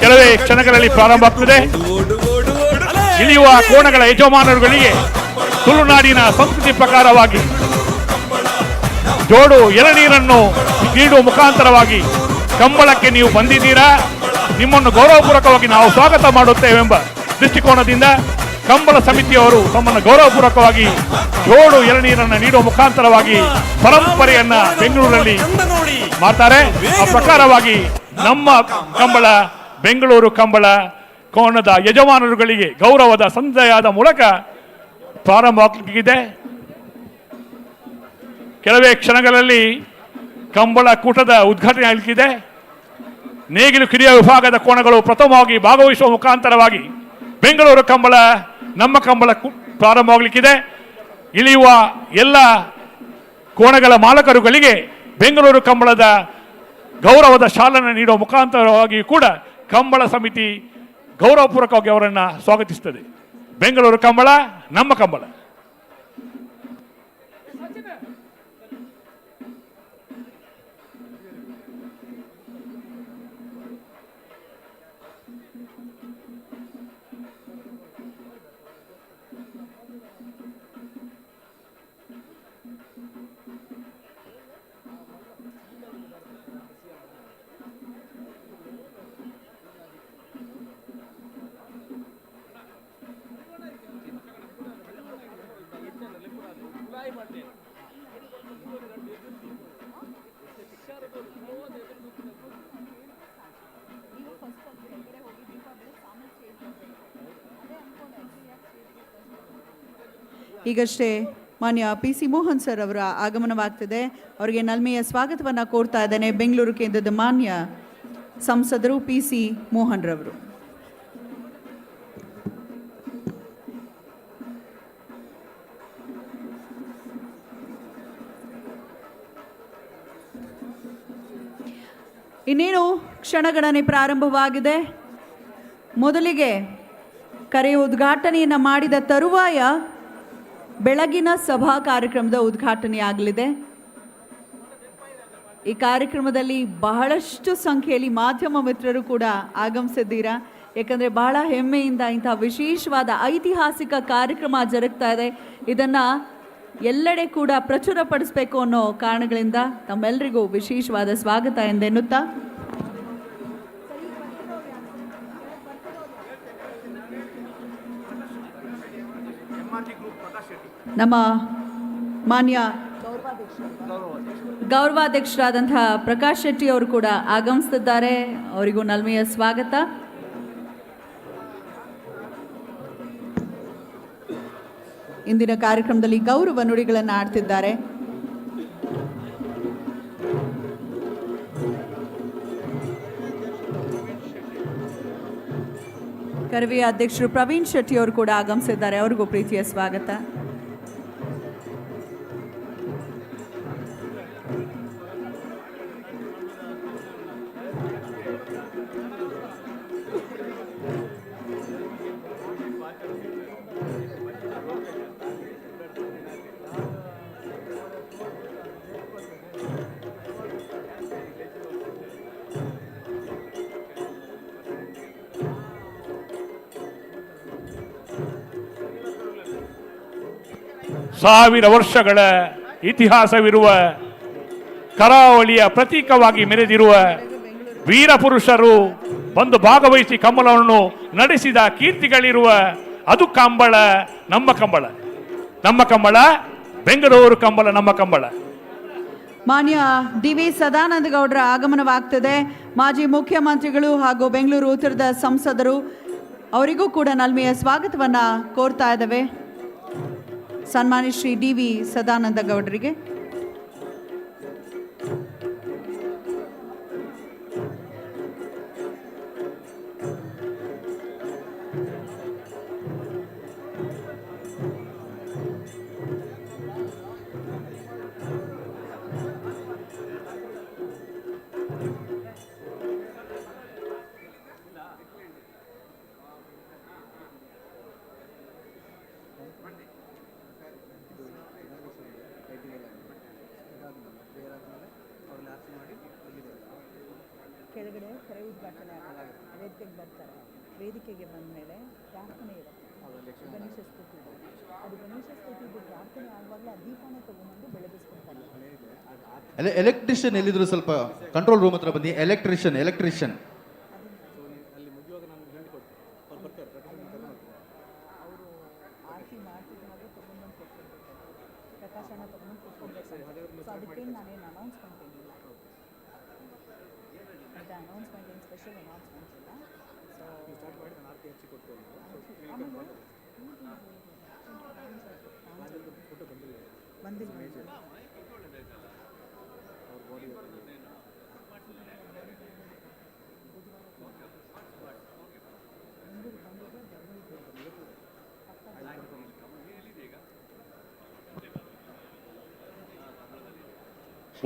[SPEAKER 7] ಕೆಲವೇ ಕ್ಷಣಗಳಲ್ಲಿ ಪ್ರಾರಂಭ ಆಗ್ತದೆ. ಇಳಿಯುವ ಕೋಣಗಳ ಯಜಮಾನರುಗಳಿಗೆ ತುಳುನಾಡಿನ ಸಂಸ್ಕೃತಿ ಪ್ರಕಾರವಾಗಿ ಜೋಡು ಎಳನೀರನ್ನು ನೀಡುವ ಮುಖಾಂತರವಾಗಿ ಕಂಬಳಕ್ಕೆ ನೀವು ಬಂದಿದ್ದೀರಾ, ನಿಮ್ಮನ್ನು ಗೌರವಪೂರ್ವಕವಾಗಿ ನಾವು ಸ್ವಾಗತ ಮಾಡುತ್ತೇವೆಂಬ ದೃಷ್ಟಿಕೋನದಿಂದ ಕಂಬಳ ಸಮಿತಿಯವರು ತಮ್ಮನ್ನು ಗೌರವಪೂರ್ವಕವಾಗಿ ಜೋಡು ಎಳನೀರನ್ನು ನೀಡುವ ಮುಖಾಂತರವಾಗಿ ಪರಂಪರೆಯನ್ನ ಬೆಂಗಳೂರಲ್ಲಿ ಮಾಡ್ತಾರೆ. ಆ ಪ್ರಕಾರವಾಗಿ ನಮ್ಮ ಕಂಬಳ ಬೆಂಗಳೂರು ಕಂಬಳ ಕೋಣದ ಯಜಮಾನರುಗಳಿಗೆ ಗೌರವದ ಸಂಜೆಯಾದ ಮೂಲಕ ಪ್ರಾರಂಭವಾಗಲಿದೆ. ಕೆಲವೇ ಕ್ಷಣಗಳಲ್ಲಿ ಕಂಬಳ ಕೂಟದ ಉದ್ಘಾಟನೆ ಆಗಲಿಕ್ಕಿದೆ. ನೇಗಿಲು ಕಿರಿಯ ವಿಭಾಗದ ಕೋಣಗಳು ಪ್ರಥಮವಾಗಿ ಭಾಗವಹಿಸುವ ಮುಖಾಂತರವಾಗಿ ಬೆಂಗಳೂರು ಕಂಬಳ ನಮ್ಮ ಕಂಬಳ ಪ್ರಾರಂಭವಾಗಲಿಕ್ಕಿದೆ. ಇಳಿಯುವ ಎಲ್ಲ ಕೋಣಗಳ ಮಾಲಕರುಗಳಿಗೆ ಬೆಂಗಳೂರು ಕಂಬಳದ ಗೌರವದ ಶಾಲನ್ನು ನೀಡುವ ಮುಖಾಂತರವಾಗಿ ಕೂಡ ಕಂಬಳ ಸಮಿತಿ ಗೌರವಪೂರ್ವಕವಾಗಿ ಅವರನ್ನು ಸ್ವಾಗತಿಸುತ್ತದೆ. ಬೆಂಗಳೂರು ಕಂಬಳ ನಮ್ಮ ಕಂಬಳ.
[SPEAKER 6] ಈಗಷ್ಟೇ ಮಾನ್ಯ PC ಮೋಹನ್ ಸರ್ ಅವರ ಆಗಮನವಾಗ್ತಿದೆ. ಅವರಿಗೆ ನಲ್ಮೆಯ ಸ್ವಾಗತವನ್ನು ಕೋರ್ತಾ ಇದ್ದೇನೆ ಬೆಂಗಳೂರು ಕೇಂದ್ರದ ಮಾನ್ಯ ಸಂಸದರು PC ಮೋಹನ್ ರವರು. ಇನ್ನೇನು ಕ್ಷಣಗಣನೆ ಪ್ರಾರಂಭವಾಗಿದೆ. ಮೊದಲಿಗೆ ಕರೆಯ ಉದ್ಘಾಟನೆಯನ್ನು ಮಾಡಿದ ತರುವಾಯ ಬೆಳಗಿನ ಸಭಾ ಕಾರ್ಯಕ್ರಮದ ಉದ್ಘಾಟನೆ ಆಗಲಿದೆ. ಈ ಕಾರ್ಯಕ್ರಮದಲ್ಲಿ ಬಹಳಷ್ಟು ಸಂಖ್ಯೆಯಲ್ಲಿ ಮಾಧ್ಯಮ ಮಿತ್ರರು ಕೂಡ ಆಗಮಿಸಿದ್ದೀರಾ. ಯಾಕಂದರೆ ಬಹಳ ಹೆಮ್ಮೆಯಿಂದ ಇಂಥ ವಿಶೇಷವಾದ ಐತಿಹಾಸಿಕ ಕಾರ್ಯಕ್ರಮ ಜರುಗ್ತಾ ಇದೆ. ಇದನ್ನು ಎಲ್ಲೆಡೆ ಕೂಡ ಪ್ರಚುರಪಡಿಸಬೇಕು ಅನ್ನೋ ಕಾರಣಗಳಿಂದ ತಮ್ಮೆಲ್ಲರಿಗೂ ವಿಶೇಷವಾದ ಸ್ವಾಗತ ಎಂದೆನ್ನುತ್ತಾ ನಮ್ಮ ಮಾನ್ಯ ಗೌರವಾಧ್ಯಕ್ಷರಾದಂತಹ ಪ್ರಕಾಶ್ ಶೆಟ್ಟಿ ಅವರು ಕೂಡ ಆಗಮಿಸುತ್ತಿದ್ದಾರೆ. ಅವರಿಗೂ ನಲ್ಮೆಯ ಸ್ವಾಗತ. ಇಂದಿನ ಕಾರ್ಯಕ್ರಮದಲ್ಲಿ ಗೌರವ ನುಡಿಗಳನ್ನು ಆಡ್ತಿದ್ದಾರೆ. ಕರವೆಯ ಅಧ್ಯಕ್ಷರು ಪ್ರವೀಣ್ ಶೆಟ್ಟಿ ಅವರು ಕೂಡ ಆಗಮಿಸಿದ್ದಾರೆ. ಅವರಿಗೂ ಪ್ರೀತಿಯ ಸ್ವಾಗತ.
[SPEAKER 7] ಸಾವಿರ ವರ್ಷಗಳ ಇತಿಹಾಸವಿರುವ ಕರಾವಳಿಯ ಪ್ರತೀಕವಾಗಿ ಮೆರೆದಿರುವ ವೀರಪುರುಷರು ಬಂದು ಭಾಗವಹಿಸಿ ಕಂಬಳವನ್ನು ನಡೆಸಿದ ಕೀರ್ತಿಗಳಿರುವ ಅದು ಕಂಬಳ, ನಮ್ಮ ಕಂಬಳ, ನಮ್ಮ ಕಂಬಳ, ಬೆಂಗಳೂರು ಕಂಬಳ, ನಮ್ಮ ಕಂಬಳ.
[SPEAKER 6] ಮಾನ್ಯ ಡಿ.ವಿ. ಸದಾನಂದ ಗೌಡರ ಆಗಮನವಾಗ್ತದೆ. ಮಾಜಿ ಮುಖ್ಯಮಂತ್ರಿಗಳು ಹಾಗೂ ಬೆಂಗಳೂರು ಉತ್ತರದ ಸಂಸದರು, ಅವರಿಗೂ ಕೂಡ ನಲ್ಮೆಯ ಸ್ವಾಗತವನ್ನ ಕೋರ್ತಾ ಇದ್ದೇವೆ. ಸನ್ಮಾನ್ಯ ಶ್ರೀ ಡಿ.ವಿ. ಸದಾನಂದ ಗೌಡರಿಗೆ ಕೆಳಗಡೆ ಕೆರೆ ಉದ್ಘಾಟನೆ ವೇದಿಕೆಗೆ ಬರ್ತಾರೆ. ವೇದಿಕೆಗೆ ಬಂದ ಮೇಲೆ ಪ್ರಾರ್ಥನೆ ಇರುತ್ತೆ. ಗಣೇಶ ಸ್ತುತಿ, ಅದು ಗಣೇಶ ಸ್ತುತಿ ಪ್ರಾರ್ಥನೆ ಆಗುವಾಗಲೇ ಆ ದೀಪನ ತಗೊಂಡು ಬೆಳಗಿಸ್ಕೊಳ್ತಾರೆ.
[SPEAKER 23] ಎಲೆಕ್ಟ್ರಿಷಿಯನ್ ಎಲ್ಲಿದ್ರು ಸ್ವಲ್ಪ ಕಂಟ್ರೋಲ್ ರೂಮ್ ಹತ್ರ ಬನ್ನಿ. ಎಲೆಕ್ಟ್ರಿಷಿಯನ್
[SPEAKER 6] ಅವರು ಆರತಿ ಮಾಡ್ತಿದ್ದಾಗ ತಗೊಂಡ್ಬಂದು ಕೊಟ್ಕೊಳ್ಬೇಕು. ಪ್ರಕಾಶನ ತಗೊಂಡು ಕೊಟ್ಕೊಳ್ಬೇಕು. ಸೊ ಅದಕ್ಕೇನು ನಾನೇನು ಅನೌನ್ಸ್ ಮಾಡ್ತೀನಿ, ಇದು ಅನೌನ್ಸ್ಮೆಂಟ್ ಏನು ಸ್ಪೆಷಲ್ ಅನೌನ್ಸ್ಮೆಂಟ್ಸ್ ಇಲ್ಲ. ಸೊ ಬಂದಿಲ್ಲ.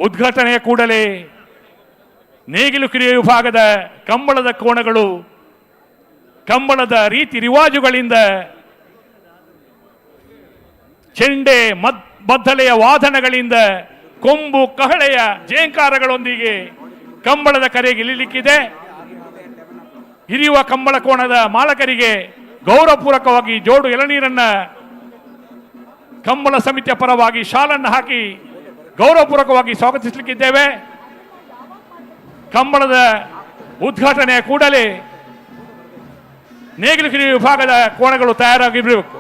[SPEAKER 7] ಉದ್ಘಾಟನೆಯ ಕೂಡಲೇ ನೇಗಿಲು ಕ್ರಿಯೆ ವಿಭಾಗದ ಕಂಬಳದ ಕೋಣಗಳು ಕಂಬಳದ ರೀತಿ ರಿವಾಜುಗಳಿಂದ ಚೆಂಡೆ ಬದ್ದಲೆಯ ವಾದನಗಳಿಂದ ಕೊಂಬು ಕಹಳೆಯ ಜೇಂಕಾರಗಳೊಂದಿಗೆ ಕಂಬಳದ ಕರೆಗೆ ಇಳಿಲಿಕ್ಕಿದೆ. ಹಿರಿಯುವ ಕಂಬಳ ಕೋಣದ ಮಾಲಕರಿಗೆ ಗೌರವಪೂರ್ವಕವಾಗಿ ಜೋಡು ಎಳನೀರನ್ನ ಕಂಬಳ ಸಮಿತಿಯ ಪರವಾಗಿ ಶಾಲನ್ನು ಹಾಕಿ ಗೌರವಪೂರ್ವಕವಾಗಿ ಸ್ವಾಗತಿಸಲಿಕ್ಕಿದ್ದೇವೆ. ಕಂಬಳದ ಉದ್ಘಾಟನೆಯ ಕೂಡಲೇ ನೇಗಿಲು ಕ್ರಿಯೆ ವಿಭಾಗದ ಕೋಣಗಳು ತಯಾರಾಗಿರಬೇಕು.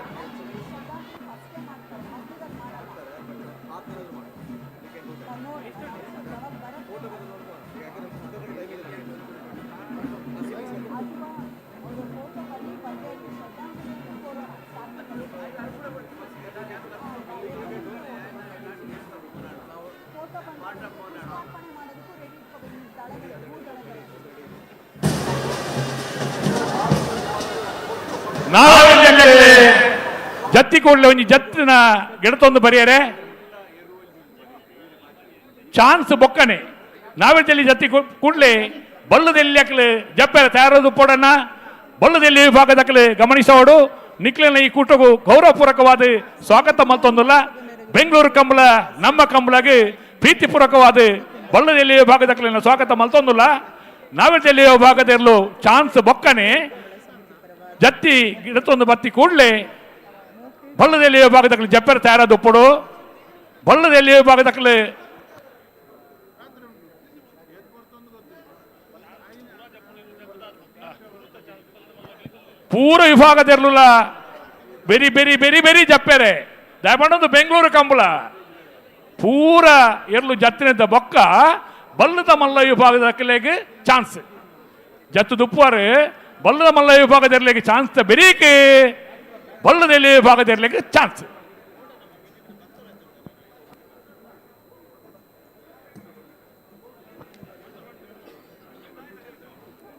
[SPEAKER 7] ಜತ್ತಿ ಕೂಡಲೇ ಒಂದು ಜತ್ತಿನ ಗಿಡತೊಂದು ಬರೆಯರೆ ಚಾನ್ಸ್ ಬೊಕ್ಕನೆ ನಾವೆಲ್ಲಿ ಜತ್ತಿ ಕೂಡಲೇ ಬಲ್ಲದಲ್ಲಿ ಅಕ್ಕಲು ಜಪ್ಪೆರ ತಯಾರದು ಪೋಡನ್ನ ಬಲ್ಲದಲ್ಲಿ ವಿಭಾಗದಕ್ಕಲು ಗಮನಿಸೋಡು ನಿಕ್ಲಿನ ಈ ಕೂಟಗೂ ಗೌರವಪೂರ್ವಕವಾದ ಸ್ವಾಗತ ಮತ್ತೊಂದಲ್ಲ. ಬೆಂಗಳೂರು ಕಂಬಳ ನಮ್ಮ ಕಂಬಳಗೆ ಪ್ರೀತಿಪೂರ್ವಕವಾದ ಬಲ್ಲದಲ್ಲಿ ವಿಭಾಗದಕ್ಕಲಿನ ಸ್ವಾಗತ ಮತ್ತೊಂದಲ್ಲ. ನಾವೆಲ್ಲಿ ವಿಭಾಗದಲ್ಲೂ ಚಾನ್ಸ್ ಬೊಕ್ಕನೆ ಜತ್ತಿ ಗಿಡತೊಂದು ಬತ್ತಿ ಕೂಡಲೇ ಬಳ್ಳದಲ್ಲಿ ವಿಭಾಗದಕ್ಕಲು ಜಪ್ಪೆರ ತಯಾರಾದ ಉಪ್ಪಡು ಬಳ್ಳದಲ್ಲಿ ವಿಭಾಗದಕ್ಕಲು ಪೂರ ವಿಭಾಗದಲ್ಲ ಬೆರಿ ಬೆರಿ ಬೆರಿ ಬೆರಿ ಜಪ್ಪೆರೆ ದಯಮಾಡೊಂದು ಬೆಂಗಳೂರು ಕಂಬಳ ಪೂರ ಎರ್ಲು ಜತ್ತಿನದ ಬೊಕ್ಕ ಬಲ್ಲದ ಮಲ್ಲ ವಿಭಾಗದ ಕಲೆಗೆ ಚಾನ್ಸ್ ಜತ್ತು ದುಪ್ಪುವಾರು ಬಲ್ಲದ ಮಲ್ಲ ವಿಭಾಗದರ್ಲಿಕ್ಕೆ ಚಾನ್ಸ್ ಬೆರೀಕೆ ಬಲ್ಲದಲ್ಲಿ ವಿಭಾಗದರ್ಲಿಕ್ಕೆ ಚಾನ್ಸ್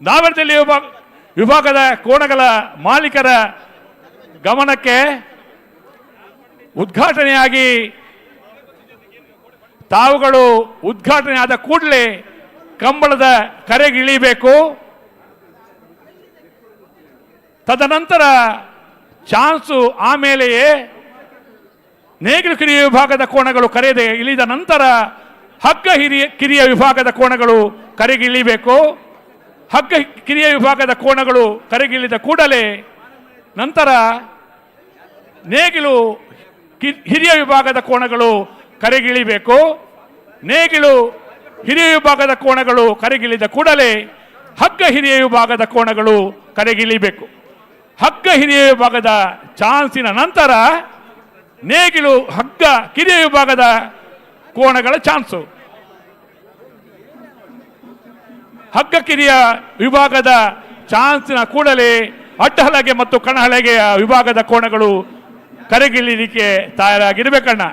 [SPEAKER 7] ನಾವೆಲ್ಲಿ ವಿಭಾಗದ ಕೋಣಗಳ ಮಾಲೀಕರ ಗಮನಕ್ಕೆ ಉದ್ಘಾಟನೆಯಾಗಿ ತಾವುಗಳು ಉದ್ಘಾಟನೆ ಆದ ಕೂಡಲೇ ಕಂಬಳದ ಕರೆಗಿಳಿಬೇಕು. ತದನಂತರ ಚಾನ್ಸು ಆಮೇಲೆಯೇ ನೇಗಿಲು ಕಿರಿಯ ವಿಭಾಗದ ಕೋಣಗಳು ಕರೆಯದೆ ಇಳಿದ ನಂತರ ಹಗ್ಗ ಕಿರಿಯ ವಿಭಾಗದ ಕೋಣಗಳು ಕರೆಗಿಳಿಬೇಕು. ಹಗ್ಗ ಕಿರಿಯ ವಿಭಾಗದ ಕೋಣಗಳು ಕರೆಗಿಳಿದ ಕೂಡಲೇ ನಂತರ ನೇಗಿಲು ಹಿರಿಯ ವಿಭಾಗದ ಕೋಣಗಳು ಕರೆಗಿಳಿಬೇಕು. ನೇಗಿಲು ಹಿರಿಯ ವಿಭಾಗದ ಕೋಣಗಳು ಕರೆಗಿಳಿದ ಕೂಡಲೇ ಹಗ್ಗ ಹಿರಿಯ ವಿಭಾಗದ ಕೋಣಗಳು ಕರೆಗಿಳಿಬೇಕು. ಹಗ್ಗ ಹಿರಿಯ ವಿಭಾಗದ ಚಾನ್ಸಿನ ನಂತರ ನೇಗಿಲು ಹಗ್ಗ ಕಿರಿಯ ವಿಭಾಗದ ಕೋಣಗಳ ಚಾನ್ಸು. ಹಗ್ಗ ಕಿರಿಯ ವಿಭಾಗದ ಚಾನ್ಸಿನ ಕೂಡಲೇ ಅಡ್ಡಹಲಗೆ ಮತ್ತು ಕಣಹಲಗೆಯ ವಿಭಾಗದ ಕೋಣಗಳು ಕರೆಗಿಳಿಲಿಕ್ಕೆ ತಯಾರಾಗಿರ್ಬೇಕಣ್ಣ.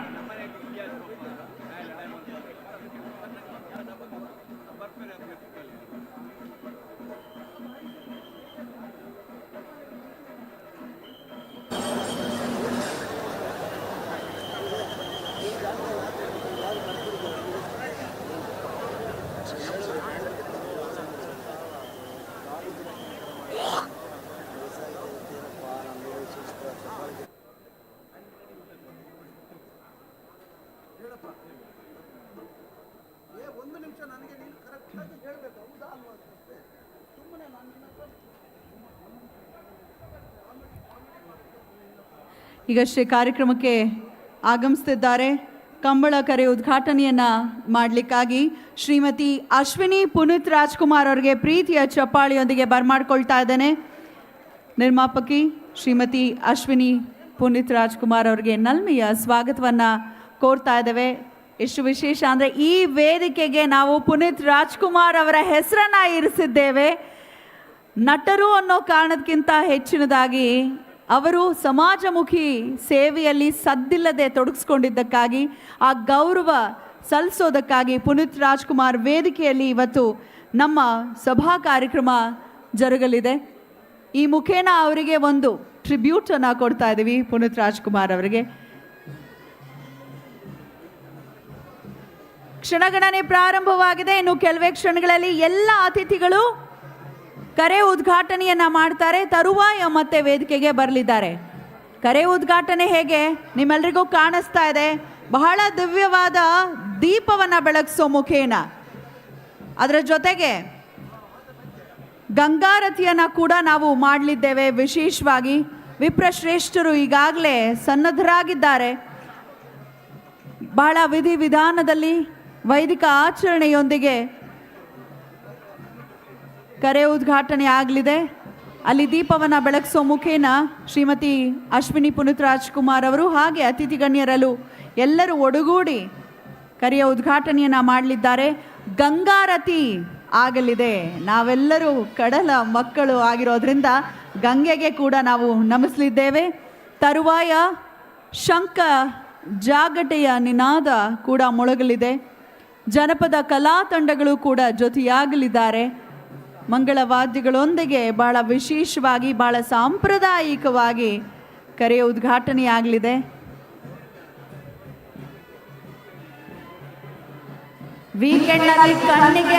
[SPEAKER 6] ಈಗಷ್ಟೇ ಕಾರ್ಯಕ್ರಮಕ್ಕೆ ಆಗಮಿಸುತ್ತಿದ್ದಾರೆ. ಕಂಬಳ ಕರೆ ಉದ್ಘಾಟನೆಯನ್ನ ಮಾಡಲಿಕ್ಕಾಗಿ ಶ್ರೀಮತಿ ಅಶ್ವಿನಿ ಪುನೀತ್ ರಾಜ್ಕುಮಾರ್ ಅವರಿಗೆ ಪ್ರೀತಿಯ ಚಪ್ಪಾಳಿಯೊಂದಿಗೆ ಬರಮಾಡ್ಕೊಳ್ತಾ ಇದ್ದೇನೆ. ನಿರ್ಮಾಪಕಿ ಶ್ರೀಮತಿ ಅಶ್ವಿನಿ ಪುನೀತ್ ರಾಜ್ಕುಮಾರ್ ಅವರಿಗೆ ನಲ್ಮೆಯ ಸ್ವಾಗತವನ್ನು ಕೋರ್ತಾ ಇದ್ದೇವೆ. ಎಷ್ಟು ವಿಶೇಷ ಅಂದರೆ ಈ ವೇದಿಕೆಗೆ ನಾವು ಪುನೀತ್ ರಾಜ್ಕುಮಾರ್ ಅವರ ಹೆಸರನ್ನು ಇರಿಸಿದ್ದೇವೆ. ನಟರು ಅನ್ನೋ ಕಾರಣಕ್ಕಿಂತ ಹೆಚ್ಚಿನದಾಗಿ ಅವರು ಸಮಾಜಮುಖಿ ಸೇವೆಯಲ್ಲಿ ಸದ್ದಿಲ್ಲದೆ ತೊಡಗಿಸ್ಕೊಂಡಿದ್ದಕ್ಕಾಗಿ ಆ ಗೌರವ ಸಲ್ಲಿಸೋದಕ್ಕಾಗಿ ಪುನೀತ್ ರಾಜ್ಕುಮಾರ್ ವೇದಿಕೆಯಲ್ಲಿ ಇವತ್ತು ನಮ್ಮ ಸಭಾ ಕಾರ್ಯಕ್ರಮ ಜರುಗಲಿದೆ. ಈ ಮುಖೇನ ಅವರಿಗೆ ಒಂದು ಟ್ರಿಬ್ಯೂಟನ್ನು ಕೊಡ್ತಾ ಇದ್ದೀವಿ ಪುನೀತ್ ರಾಜ್ಕುಮಾರ್ ಅವರಿಗೆ. ಕ್ಷಣಗಣನೆ ಪ್ರಾರಂಭವಾಗಿದೆ. ಇನ್ನು ಕೆಲವೇ ಕ್ಷಣಗಳಲ್ಲಿ ಎಲ್ಲ ಅತಿಥಿಗಳು ಕರೆ ಉದ್ಘಾಟನೆಯನ್ನ ಮಾಡ್ತಾರೆ. ತರುವಾಯ ಮತ್ತೆ ವೇದಿಕೆಗೆ ಬರಲಿದ್ದಾರೆ. ಕರೆ ಉದ್ಘಾಟನೆ ಹೇಗೆ ನಿಮ್ಮೆಲ್ಲರಿಗೂ ಕಾಣಿಸ್ತಾ ಇದೆ. ಬಹಳ ದಿವ್ಯವಾದ ದೀಪವನ್ನು ಬೆಳಗಿಸೋ ಮುಖೇನ ಅದರ ಜೊತೆಗೆ ಗಂಗಾರತಿಯನ್ನು ಕೂಡ ನಾವು ಮಾಡಲಿದ್ದೇವೆ. ವಿಶೇಷವಾಗಿ ವಿಪ್ರಶ್ರೇಷ್ಠರು ಈಗಾಗಲೇ ಸನ್ನದ್ಧರಾಗಿದ್ದಾರೆ. ಬಹಳ ವಿಧಿವಿಧಾನದಲ್ಲಿ ವೈದಿಕ ಆಚರಣೆಯೊಂದಿಗೆ ಕರೆ ಉದ್ಘಾಟನೆ ಆಗಲಿದೆ. ಅಲ್ಲಿ ದೀಪವನ್ನು ಬೆಳಗಿಸೋ ಮುಖೇನ ಶ್ರೀಮತಿ ಅಶ್ವಿನಿ ಪುನೀತ್ ರಾಜ್ಕುಮಾರ್ ಅವರು ಹಾಗೆ ಅತಿಥಿ ಗಣ್ಯರಲ್ಲೂ ಎಲ್ಲರೂ ಒಡಗೂಡಿ ಕರೆಯ ಉದ್ಘಾಟನೆಯನ್ನು ಮಾಡಲಿದ್ದಾರೆ. ಗಂಗಾರತಿ ಆಗಲಿದೆ. ನಾವೆಲ್ಲರೂ ಕಡಲ ಮಕ್ಕಳು ಆಗಿರೋದ್ರಿಂದ ಗಂಗೆಗೆ ಕೂಡ ನಾವು ನಮಿಸಲಿದ್ದೇವೆ. ತರುವಾಯ ಶಂಖ ಜಾಗಟೆಯ ನಿನಾದ ಕೂಡ ಮೊಳಗಲಿದೆ. ಜನಪದ ಕಲಾ ತಂಡಗಳು ಕೂಡ ಜೊತೆಯಾಗಲಿದ್ದಾರೆ. ಮಂಗಳವಾದ್ಯಗಳೊಂದಿಗೆ ಬಹಳ ವಿಶೇಷವಾಗಿ ಬಹಳ ಸಾಂಪ್ರದಾಯಿಕವಾಗಿ ಕರೆಯ ಉದ್ಘಾಟನೆಯಾಗಲಿದೆ. ವೀಕೆಂಡ್ನಲ್ಲಿ ಕಣ್ಣಿಗೆ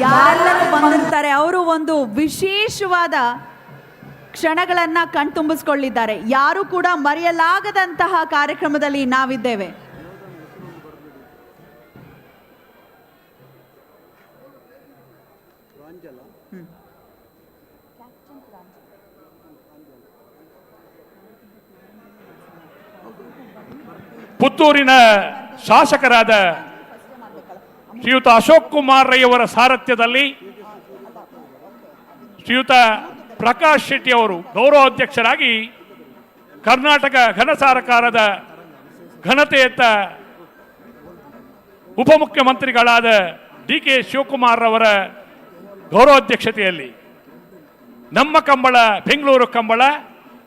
[SPEAKER 6] ಯಾರೆಲ್ಲರೂ ಬಂದಿರ್ತಾರೆ ಅವರು ಒಂದು ವಿಶೇಷವಾದ ಕ್ಷಣಗಳನ್ನು ಕಣ್ತುಂಬಿಸ್ಕೊಳ್ಳಿದ್ದಾರೆ. ಯಾರು ಕೂಡ ಮರೆಯಲಾಗದಂತಹ ಕಾರ್ಯಕ್ರಮದಲ್ಲಿ ನಾವಿದ್ದೇವೆ.
[SPEAKER 7] ಪುತ್ತೂರಿನ ಶಾಸಕರಾದ ಶ್ರೀಯುತ ಅಶೋಕ್ ಕುಮಾರ್ ರೈ ಅವರ ಸಾರಥ್ಯದಲ್ಲಿ ಶ್ರೀಯುತ ಪ್ರಕಾಶ್ ಶೆಟ್ಟಿ ಅವರು ಗೌರವಾಧ್ಯಕ್ಷರಾಗಿ ಕರ್ನಾಟಕ ಘನ ಸರ್ಕಾರದ ಘನತೆಯತ್ತ ಉಪಮುಖ್ಯಮಂತ್ರಿಗಳಾದ ಡಿ.ಕೆ. ಶಿವಕುಮಾರ್ ಅವರ ಗೌರವಾಧ್ಯಕ್ಷತೆಯಲ್ಲಿ ನಮ್ಮ ಕಂಬಳ ಬೆಂಗಳೂರು ಕಂಬಳ,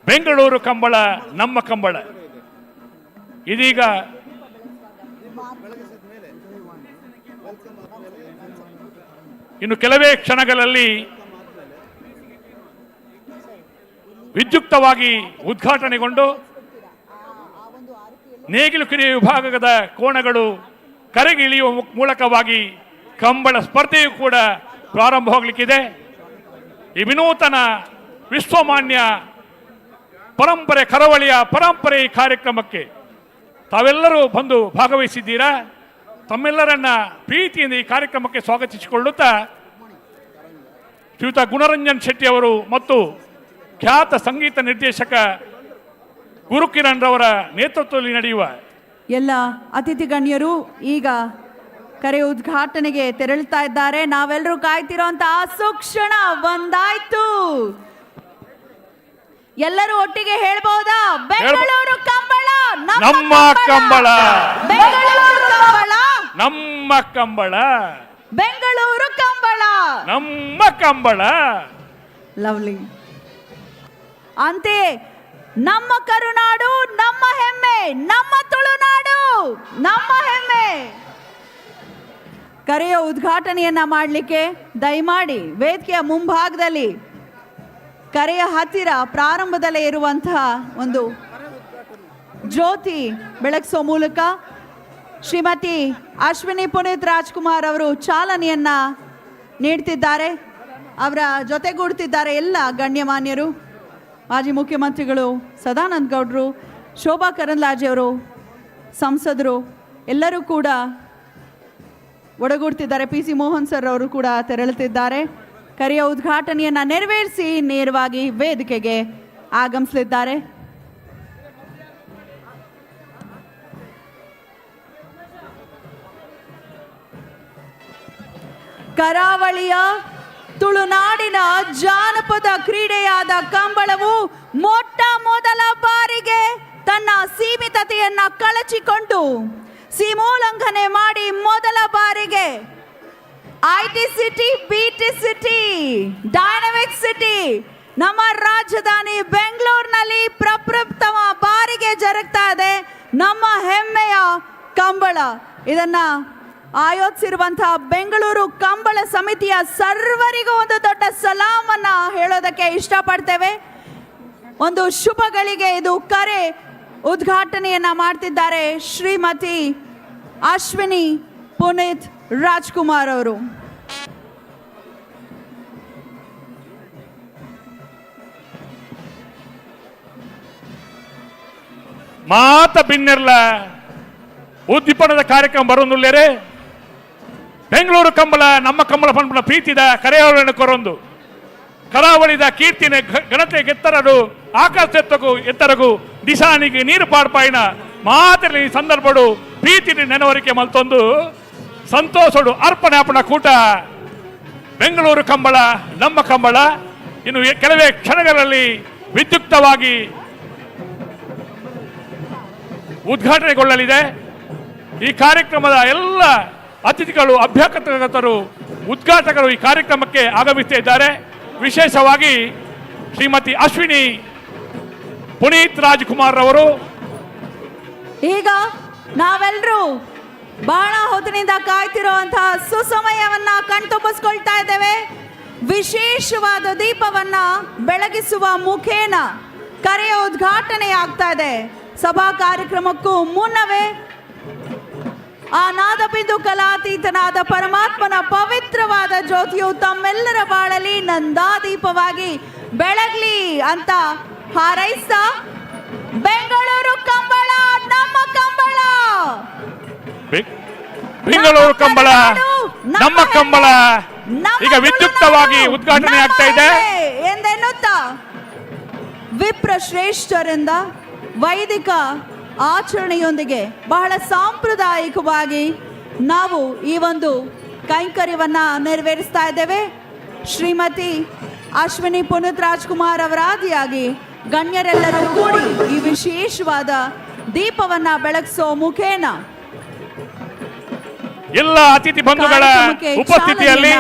[SPEAKER 7] ಬೆಂಗಳೂರು ಕಂಬಳ ನಮ್ಮ ಕಂಬಳ ಇದೀಗ ಇನ್ನು ಕೆಲವೇ ಕ್ಷಣಗಳಲ್ಲಿ ವಿದ್ಯುಕ್ತವಾಗಿ ಉದ್ಘಾಟನೆಗೊಂಡು ನೇಗಿಲು ಕಿರಿಯ ವಿಭಾಗದ ಕೋಣಗಳು ಕರೆಗೆ ಇಳಿಯುವ ಮೂಲಕವಾಗಿ ಕಂಬಳ ಸ್ಪರ್ಧೆಯು ಕೂಡ ಪ್ರಾರಂಭವಾಗಲಿಕ್ಕಿದೆ. ಈ ವಿನೂತನ ವಿಶ್ವಮಾನ್ಯ ಪರಂಪರೆ ಕರಾವಳಿಯ ಪರಂಪರೆ ಈ ಕಾರ್ಯಕ್ರಮಕ್ಕೆ ತಾವೆಲ್ಲರೂ ಬಂದು ಭಾಗವಹಿಸಿದ್ದೀರಾ. ತಮ್ಮೆಲ್ಲರನ್ನ ಪ್ರೀತಿಯಿಂದ ಈ ಕಾರ್ಯಕ್ರಮಕ್ಕೆ ಸ್ವಾಗತಿಸಿಕೊಳ್ಳುತ್ತಾ ಶ್ರೀಯುತ ಗುಣರಂಜನ್ ಶೆಟ್ಟಿ ಅವರು ಮತ್ತು ಖ್ಯಾತ ಸಂಗೀತ ನಿರ್ದೇಶಕ ಗುರುಕಿರಣ್ ರವರ ನೇತೃತ್ವದಲ್ಲಿ ನಡೆಯುವ
[SPEAKER 6] ಎಲ್ಲ ಅತಿಥಿ ಗಣ್ಯರು ಈಗ ಕರೆ ಉದ್ಘಾಟನೆಗೆ ತೆರಳುತ್ತಾ ಇದ್ದಾರೆ. ನಾವೆಲ್ಲರೂ ಕಾಯ್ತಿರೋಂತಹ ಸುಕ್ಷಣ ಬಂದಾಯ್ತು. ಎಲ್ಲರೂ ಒಟ್ಟಿಗೆ ಹೇಳ್ಬಹುದಾ? ಬೆಂಗಳೂರು ಕಂಬಳ
[SPEAKER 7] ನಮ್ಮ ಕಂಬಳ,
[SPEAKER 6] ಬೆಂಗಳೂರು ಕಂಬಳ
[SPEAKER 7] ನಮ್ಮ ಕಂಬಳ,
[SPEAKER 6] ಬೆಂಗಳೂರು ಕಂಬಳ
[SPEAKER 7] ನಮ್ಮ ಕಂಬಳ.
[SPEAKER 6] ಲವ್ಲಿ. ಅಂತೆಯೇ ನಮ್ಮ ಕರುನಾಡು ನಮ್ಮ ಹೆಮ್ಮೆ, ನಮ್ಮ ತುಳುನಾಡು ನಮ್ಮ ಹೆಮ್ಮೆ. ಕರೆಯ ಉದ್ಘಾಟನೆಯನ್ನ ಮಾಡಲಿಕ್ಕೆ ದಯಮಾಡಿ ವೇದಿಕೆಯ ಮುಂಭಾಗದಲ್ಲಿ ಕರೆಯ ಹತ್ತಿರ ಪ್ರಾರಂಭದಲ್ಲೇ ಇರುವಂತಹ ಒಂದು ಜ್ಯೋತಿ ಬೆಳಗಿಸೋ ಮೂಲಕ ಶ್ರೀಮತಿ ಅಶ್ವಿನಿ ಪುನೀತ್ ರಾಜ್ಕುಮಾರ್ ಅವರು ಚಾಲನೆಯನ್ನ ನೀಡ್ತಿದ್ದಾರೆ. ಅವರ ಜೊತೆಗೂಡ್ತಿದ್ದಾರೆ ಎಲ್ಲ ಗಣ್ಯಮಾನ್ಯರು, ಮಾಜಿ ಮುಖ್ಯಮಂತ್ರಿಗಳು ಸದಾನಂದ ಗೌಡರು, ಶೋಭಾ ಕರಂದ್ಲಾಜೆಯವರು, ಸಂಸದರು ಎಲ್ಲರೂ ಕೂಡ ಒಡಗೂಡ್ತಿದ್ದಾರೆ. ಪಿ ಸಿ ಮೋಹನ್ ಸರ್ ಅವರು ಕೂಡ ತೆರಳುತ್ತಿದ್ದಾರೆ. ಕರೆಯ ಉದ್ಘಾಟನೆಯನ್ನು ನೆರವೇರಿಸಿ ನೇರವಾಗಿ ವೇದಿಕೆಗೆ ಆಗಮಿಸಲಿದ್ದಾರೆ. ಕರಾವಳಿಯ ತುಳುನಾಡಿನ ಜಾನಪದ ಕ್ರೀಡೆಯಾದ ಕಂಬಳವು ಮೊಟ್ಟ ಮೊದಲ ಬಾರಿಗೆ ತನ್ನ ಸೀಮಿತತೆಯನ್ನ ಕಳಚಿಕೊಂಡು ಸೀಮೋಲ್ಲಂಘನೆ ಮಾಡಿ ಮೊದಲ ಬಾರಿಗೆ IT city, BT city, dynamic city ನಮ್ಮ ರಾಜಧಾನಿ ಬೆಂಗಳೂರಿನಲ್ಲಿ ಪ್ರಪ್ರಥಮ ಬಾರಿಗೆ ಜರುಗ್ತಾ ಇದೆ ನಮ್ಮ ಹೆಮ್ಮೆಯ ಕಂಬಳ. ಇದನ್ನ ಆಯೋಜಿಸಿರುವಂತಹ ಬೆಂಗಳೂರು ಕಂಬಳ ಸಮಿತಿಯ ಸರ್ವರಿಗೂ ಒಂದು ದೊಡ್ಡ ಸಲಾಮನ್ನ ಹೇಳೋದಕ್ಕೆ ಇಷ್ಟಪಡ್ತೇವೆ. ಒಂದು ಶುಭಗಳಿಗೆ ಇದು ಕರೆ ಉದ್ಘಾಟನೆಯನ್ನ ಮಾಡ್ತಿದ್ದಾರೆ ಶ್ರೀಮತಿ ಅಶ್ವಿನಿ ಪುನೀತ್ ರಾಜ್ಕುಮಾರ್ ಅವರು.
[SPEAKER 7] ಮಾತ ಬಿನ್ನೆರ್ಲ ಉದ್ದೀಪನದ ಕಾರ್ಯಕ್ರಮ ಬರೋನುಲ್ಲೇರೆ ಬೆಂಗಳೂರು ಕಂಬಳ ನಮ್ಮ ಕಂಬಳ ಪಂಪನ ಪ್ರೀತಿದ ಕರೆಯವರನ್ನು ಕೊರೊಂದು ಕರಾವಳಿದ ಕೀರ್ತಿನ ಘನತೆ ಗೆತ್ತರಡು ಆಕಾಶ ಎತ್ತರಗು ದಿಶಾನಿಗೆ ನೀರು ಪಾಡ್ಪಾಯಿನ ಮಾತಲ್ಲಿ ಸಂದರ್ಭಡು ಪ್ರೀತಿ ನೆನವರಿಕೆ ಮಲ್ತೊಂದು ಸಂತೋಷಡು ಅರ್ಪಣೆ ಅಪಣ ಕೂಟ ಬೆಂಗಳೂರು ಕಂಬಳ ನಮ್ಮ ಕಂಬಳ ಇನ್ನು ಕೆಲವೇ ಕ್ಷಣಗಳಲ್ಲಿ ವಿದ್ಯುಕ್ತವಾಗಿ ಉದ್ಘಾಟನೆಗೊಳ್ಳಲಿದೆ. ಈ ಕಾರ್ಯಕ್ರಮದ ಎಲ್ಲ ಅತಿಥಿಗಳು, ಅಭ್ಯಾಗತರು, ಉದ್ಘಾಟಕರು ಈ ಕಾರ್ಯಕ್ರಮಕ್ಕೆ ಆಗಮಿಸ್ತಾ ಇದ್ದಾರೆ. ವಿಶೇಷವಾಗಿ ಶ್ರೀಮತಿ ಅಶ್ವಿನಿ ಪುನೀತ್ ರಾಜ್ಕುಮಾರ್ ಅವರು.
[SPEAKER 6] ಈಗ ನಾವೆಲ್ಲರೂ ಬಹಳ ಹೊತ್ತಿನಿಂದ ಕಾಯ್ತಿರುವಂತಹ ಸುಸಮಯವನ್ನ ಕಣ್ತುಂಬಿಸ್ಕೊಳ್ತಾ ಇದ್ದೇವೆ. ವಿಶೇಷವಾದ ದೀಪವನ್ನ ಬೆಳಗಿಸುವ ಮುಖೇನ ಕರೆಯ ಉದ್ಘಾಟನೆ ಆಗ್ತಾ ಇದೆ. ಸಭಾ ಕಾರ್ಯಕ್ರಮಕ್ಕೂ ಮುನ್ನವೇ ಆ ನಾದಬಿಂದು ಕಲಾತೀತನಾದ ಪರಮಾತ್ಮನ ಪವಿತ್ರವಾದ ಜ್ಯೋತಿಯು ತಮ್ಮೆಲ್ಲರ ಬಾಳಲಿ ನಂದಾದೀಪವಾಗಿ ಬೆಳಗ್ಲಿ ಅಂತ ಹಾರೈಸ್ತಾ ಬೆಂಗಳೂರು ಕಂಬಳ ನಮ್ಮ ಕಂಬಳ,
[SPEAKER 7] ಬೆಂಗಳೂರು ಕಂಬಳ ನಮ್ಮ ಕಂಬಳ ಈಗ ವಿದ್ಯುಕ್ತವಾಗಿ ಉದ್ಘಾಟನೆ ಆಗ್ತಾ ಇದೆ
[SPEAKER 6] ಎಂದೆನ್ನುತ್ತಾ ವಿಪ್ರ ಶ್ರೇಷ್ಠರಿಂದ ವೈದಿಕ ಆಚರಣೆಯೊಂದಿಗೆ ಬಹಳ ಸಾಂಪ್ರದಾಯಿಕವಾಗಿ ನಾವು ಈ ಒಂದು ಕೈಂಕರ್ಯವನ್ನ ನೆರವೇರಿಸ್ತಾ ಇದ್ದೇವೆ. ಶ್ರೀಮತಿ ಅಶ್ವಿನಿ ಪುನೀತ್ ರಾಜ್ಕುಮಾರ್ ಅವರ ಆದಿಯಾಗಿ ಗಣ್ಯರೆಲ್ಲರೂ ಕೂಡಿ ಈ ವಿಶೇಷವಾದ ದೀಪವನ್ನ ಬೆಳಗಿಸೋ ಮುಖೇನ
[SPEAKER 7] ಎಲ್ಲ ಅತಿಥಿ ಬಂಧುಗಳ ಉಪಸ್ಥಿತಿಯಲ್ಲಿ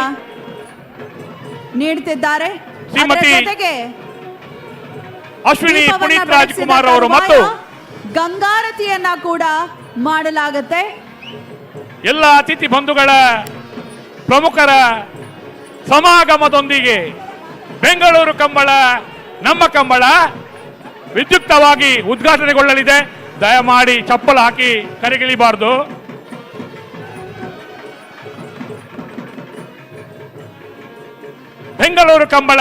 [SPEAKER 6] ನೀಡುತ್ತಿದ್ದಾರೆ.
[SPEAKER 7] ಶ್ರೀಮತಿ
[SPEAKER 6] ಜೊತೆಗೆ
[SPEAKER 7] ಅಶ್ವಿನಿ ಪುನೀತ್ ರಾಜ್ಕುಮಾರ್ ಅವರು ಮತ್ತು
[SPEAKER 6] ಗಂಗಾರತಿಯನ್ನ ಕೂಡ ಮಾಡಲಾಗುತ್ತೆ.
[SPEAKER 7] ಎಲ್ಲ ಅತಿಥಿ ಬಂಧುಗಳ ಪ್ರಮುಖರ ಸಮಾಗಮದೊಂದಿಗೆ ಬೆಂಗಳೂರು ಕಂಬಳ ನಮ್ಮ ಕಂಬಳ ವಿದ್ಯುಕ್ತವಾಗಿ ಉದ್ಘಾಟನೆಗೊಳ್ಳಲಿದೆ. ದಯಮಾಡಿ ಚಪ್ಪಲು ಹಾಕಿ ಕರೆಗಿಳಿಬಾರದು. ಬೆಂಗಳೂರು ಕಂಬಳ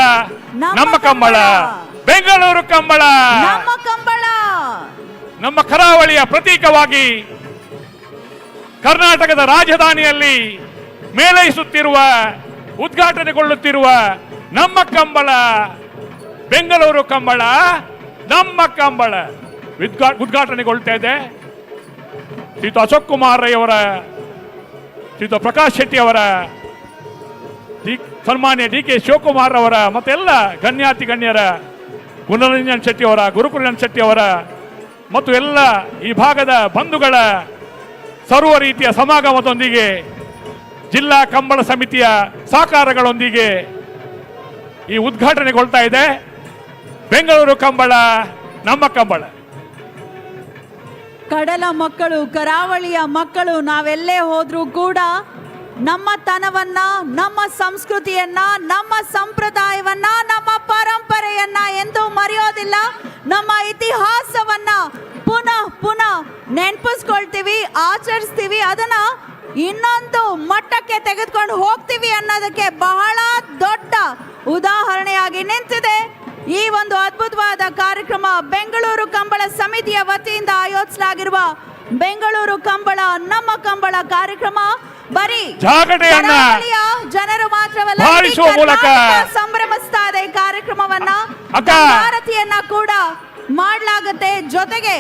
[SPEAKER 7] ನಮ್ಮ ಕಂಬಳ, ಬೆಂಗಳೂರು ಕಂಬಳ
[SPEAKER 6] ನಮ್ಮ ಕಂಬಳ,
[SPEAKER 7] ನಮ್ಮ ಕರಾವಳಿಯ ಪ್ರತೀಕವಾಗಿ ಕರ್ನಾಟಕದ ರಾಜಧಾನಿಯಲ್ಲಿ ಮೇಳೈಸುತ್ತಿರುವ ಉದ್ಘಾಟನೆಗೊಳ್ಳುತ್ತಿರುವ ನಮ್ಮ ಕಂಬಳ ಬೆಂಗಳೂರು ಕಂಬಳ ನಮ್ಮ ಕಂಬಳ ಉದ್ಘಾಟನೆಗೊಳ್ತಾ ಇದೆ. ಶ್ರೀಯುತ ಅಶೋಕ್ ಕುಮಾರ್ ರೈ ಅವರ, ಶ್ರೀಯುತ ಪ್ರಕಾಶ್ ಶೆಟ್ಟಿ ಅವರ, ಸನ್ಮಾನ್ಯ ಡಿ.ಕೆ. ಶಿವಕುಮಾರ್ ಅವರ ಮತ್ತೆಲ್ಲ ಗಣ್ಯಾತಿ ಗಣ್ಯರ, ಗುಣರಂಜನ್ ಶೆಟ್ಟಿ ಅವರ, ಗುರುಕುಲನ್ ಶೆಟ್ಟಿ ಅವರ ಮತ್ತು ಎಲ್ಲ ಈ ಭಾಗದ ಬಂಧುಗಳ ಸರ್ವ ರೀತಿಯ ಸಮಾಗಮದೊಂದಿಗೆ ಜಿಲ್ಲಾ ಕಂಬಳ ಸಮಿತಿಯ ಸಹಕಾರಗಳೊಂದಿಗೆ ಈ ಉದ್ಘಾಟನೆಗೊಳ್ತಾ ಇದೆ. ಬೆಂಗಳೂರು ಕಂಬಳ ನಮ್ಮ ಕಂಬಳ.
[SPEAKER 6] ಕಡಲ ಮಕ್ಕಳು, ಕರಾವಳಿಯ ಮಕ್ಕಳು ನಾವೆಲ್ಲೇ ಹೋದ್ರೂ ಕೂಡ ನಮ್ಮ ತನವನ್ನ, ನಮ್ಮ ಸಂಸ್ಕೃತಿಯನ್ನ, ನಮ್ಮ ಸಂಪ್ರದಾಯವನ್ನ, ನಮ್ಮ ಪರಂಪರೆಯನ್ನ ಎಂದೂ ಮರೆಯೋದಿಲ್ಲ. ನಮ್ಮ ಇತಿಹಾಸವನ್ನ ಪುನಃ ಪುನಃ ನೆನಪಿಸ್ಕೊಳ್ತೀವಿ, ಆಚರಿಸ್ತೀವಿ, ಅದನ್ನ ಇನ್ನೊಂದು ಮಟ್ಟಕ್ಕೆ ತೆಗೆದುಕೊಂಡು ಹೋಗ್ತೀವಿ ಅನ್ನೋದಕ್ಕೆ ಬಹಳ ದೊಡ್ಡ ಉದಾಹರಣೆಯಾಗಿ ನಿಂತಿದೆ ಈ ಒಂದು ಅದ್ಭುತವಾದ ಕಾರ್ಯಕ್ರಮ. ಬೆಂಗಳೂರು ಕಂಬಳ ಸಮಿತಿಯ ವತಿಯಿಂದ ಆಯೋಜಿಸಲಾಗಿರುವ ಬೆಂಗಳೂರು ಕಂಬಳ ನಮ್ಮ ಕಂಬಳ ಕಾರ್ಯಕ್ರಮ ಬರೀ ಜನರು ಮಾತ್ರವಲ್ಲ, ಸಂಭ್ರಮಿಸ್ತಾ ಇದೆ ಈ ಕಾರ್ಯಕ್ರಮವನ್ನ. ಭಾರತೀಯನ್ನ ಕೂಡ ಮಾಡಲಾಗುತ್ತೆ. ಜೊತೆಗೆ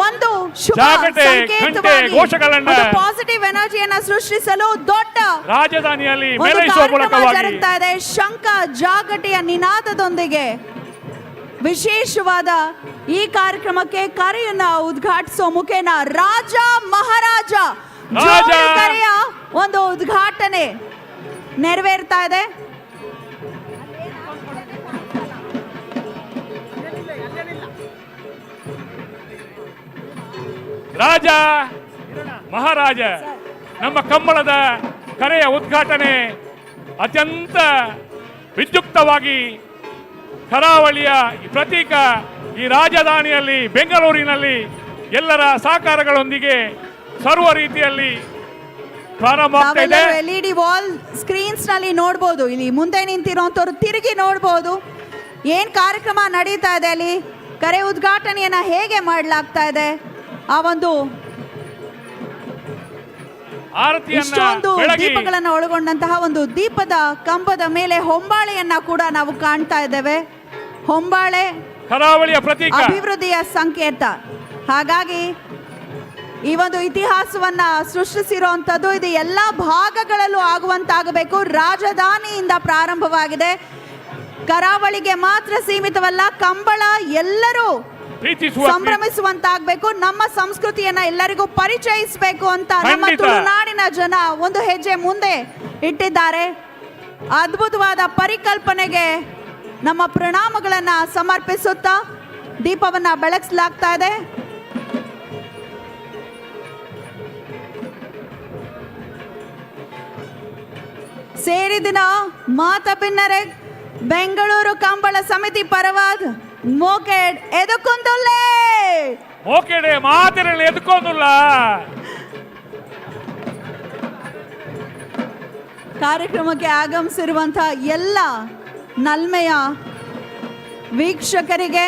[SPEAKER 6] ಒಂದು ಶುಭ ಸಂಕೇತವಾಗಿ ಪಾಸಿಟಿವ್ ಎನರ್ಜಿಯನ್ನ ಸೃಷ್ಟಿಸಲು ದೊಡ್ಡ
[SPEAKER 7] ರಾಜಧಾನಿಯಲ್ಲಿ
[SPEAKER 6] ಜರುಗ್ತಾ ಇದೆ. ಶಂಖ ಜಾಗಟೆಯ ನಿನಾದದೊಂದಿಗೆ ವಿಶೇಷವಾದ ಈ ಕಾರ್ಯಕ್ರಮಕ್ಕೆ ಕರೆಯನ್ನ ಉದ್ಘಾಟಿಸೋ ಮುಖೇನ ರಾಜ ಮಹಾರಾಜ ಕರೆಯ ಒಂದು ಉದ್ಘಾಟನೆ ನೆರವೇರ್ತಾ ಇದೆ.
[SPEAKER 7] ರಾಜ ಮಹಾರಾಜ ನಮ್ಮ ಕಂಬಳದ ಕರೆಯ ಉದ್ಘಾಟನೆ ಅತ್ಯಂತ ವಿದ್ಯುಕ್ತವಾಗಿ ಕರಾವಳಿಯ ಪ್ರತೀಕ ಈ ರಾಜಧಾನಿಯಲ್ಲಿ ಬೆಂಗಳೂರಿನಲ್ಲಿ ಎಲ್ಲರ ಸಹಕಾರಗಳೊಂದಿಗೆ ಸರ್ವ ರೀತಿಯಲ್ಲಿ ಪ್ರಾರಂಭ ಆಗ್ತಾ ಇದೆ.
[SPEAKER 6] LED ವಾಲ್ ಸ್ಕ್ರೀನ್ಸ್ ನಲ್ಲಿ ನೋಡಬಹುದು. ಇಲ್ಲಿ ಮುಂದೆ ನಿಂತಿರುವಂತವ್ರು ತಿರುಗಿ ನೋಡಬಹುದು ಏನ್ ಕಾರ್ಯಕ್ರಮ ನಡೀತಾ ಇದೆ, ಅಲ್ಲಿ ಕರೆ ಉದ್ಘಾಟನೆಯನ್ನ ಹೇಗೆ ಮಾಡಲಾಗ್ತಾ ಇದೆ. ಆ ಒಂದು ಇಷ್ಟೊಂದು ದೀಪಗಳನ್ನು ಒಳಗೊಂಡಂತಹ ಒಂದು ದೀಪದ ಕಂಬದ ಮೇಲೆ ಹೊಂಬಾಳೆಯನ್ನ ಕೂಡ ನಾವು ಕಾಣ್ತಾ ಇದ್ದೇವೆ. ಹೊಂಬಾಳೆ
[SPEAKER 7] ಕರಾವಳಿಯ ಪ್ರತೀಕ,
[SPEAKER 6] ಅಭಿವೃದ್ಧಿಯ ಸಂಕೇತ. ಹಾಗಾಗಿ ಈ ಒಂದು ಇತಿಹಾಸವನ್ನ ಸೃಷ್ಟಿಸಿರುವಂತದ್ದು ಇದು ಎಲ್ಲ ಭಾಗಗಳಲ್ಲೂ ಆಗುವಂತಾಗಬೇಕು. ರಾಜಧಾನಿಯಿಂದ ಪ್ರಾರಂಭವಾಗಿದೆ, ಕರಾವಳಿಗೆ ಮಾತ್ರ ಸೀಮಿತವಲ್ಲ, ಕಂಬಳ ಎಲ್ಲರೂ ಸಂಭ್ರಮಿಸುವಂತಾಗಬೇಕು. ನಮ್ಮ ಸಂಸ್ಕೃತಿಯನ್ನ ಎಲ್ಲರಿಗೂ ಪರಿಚಯಿಸಬೇಕು ಅಂತ ನಮ್ಮ ತುಳುನಾಡಿನ ಜನ ಒಂದು ಹೆಜ್ಜೆ ಮುಂದೆ ಇಟ್ಟಿದ್ದಾರೆ. ಅದ್ಭುತವಾದ ಪರಿಕಲ್ಪನೆಗೆ ನಮ್ಮ ಪ್ರಣಾಮಗಳನ್ನ ಸಮರ್ಪಿಸುತ್ತಾ ದೀಪವನ್ನ ಬೆಳಗಿಸಲಾಗ್ತಾ ಇದೆ. ಸೇರಿದಿನ ಮಾತ ಪಿನ್ನರೆ ಬೆಂಗಳೂರು ಕಂಬಳ ಸಮಿತಿ ಪರವಾದ ಮೋಕೆಡ್ ಎದುಕೊಂದುಲ್ಲೇ
[SPEAKER 7] ಮೋಕೆಡೆ ಮಾತಿರಲಿ ಎದುಕೊಂದುಲ್ಲ.
[SPEAKER 6] ಕಾರ್ಯಕ್ರಮಕ್ಕೆ ಆಗಮಿಸಿರುವಂತಹ ಎಲ್ಲ ನಲ್ಮೆಯ ವೀಕ್ಷಕರಿಗೆ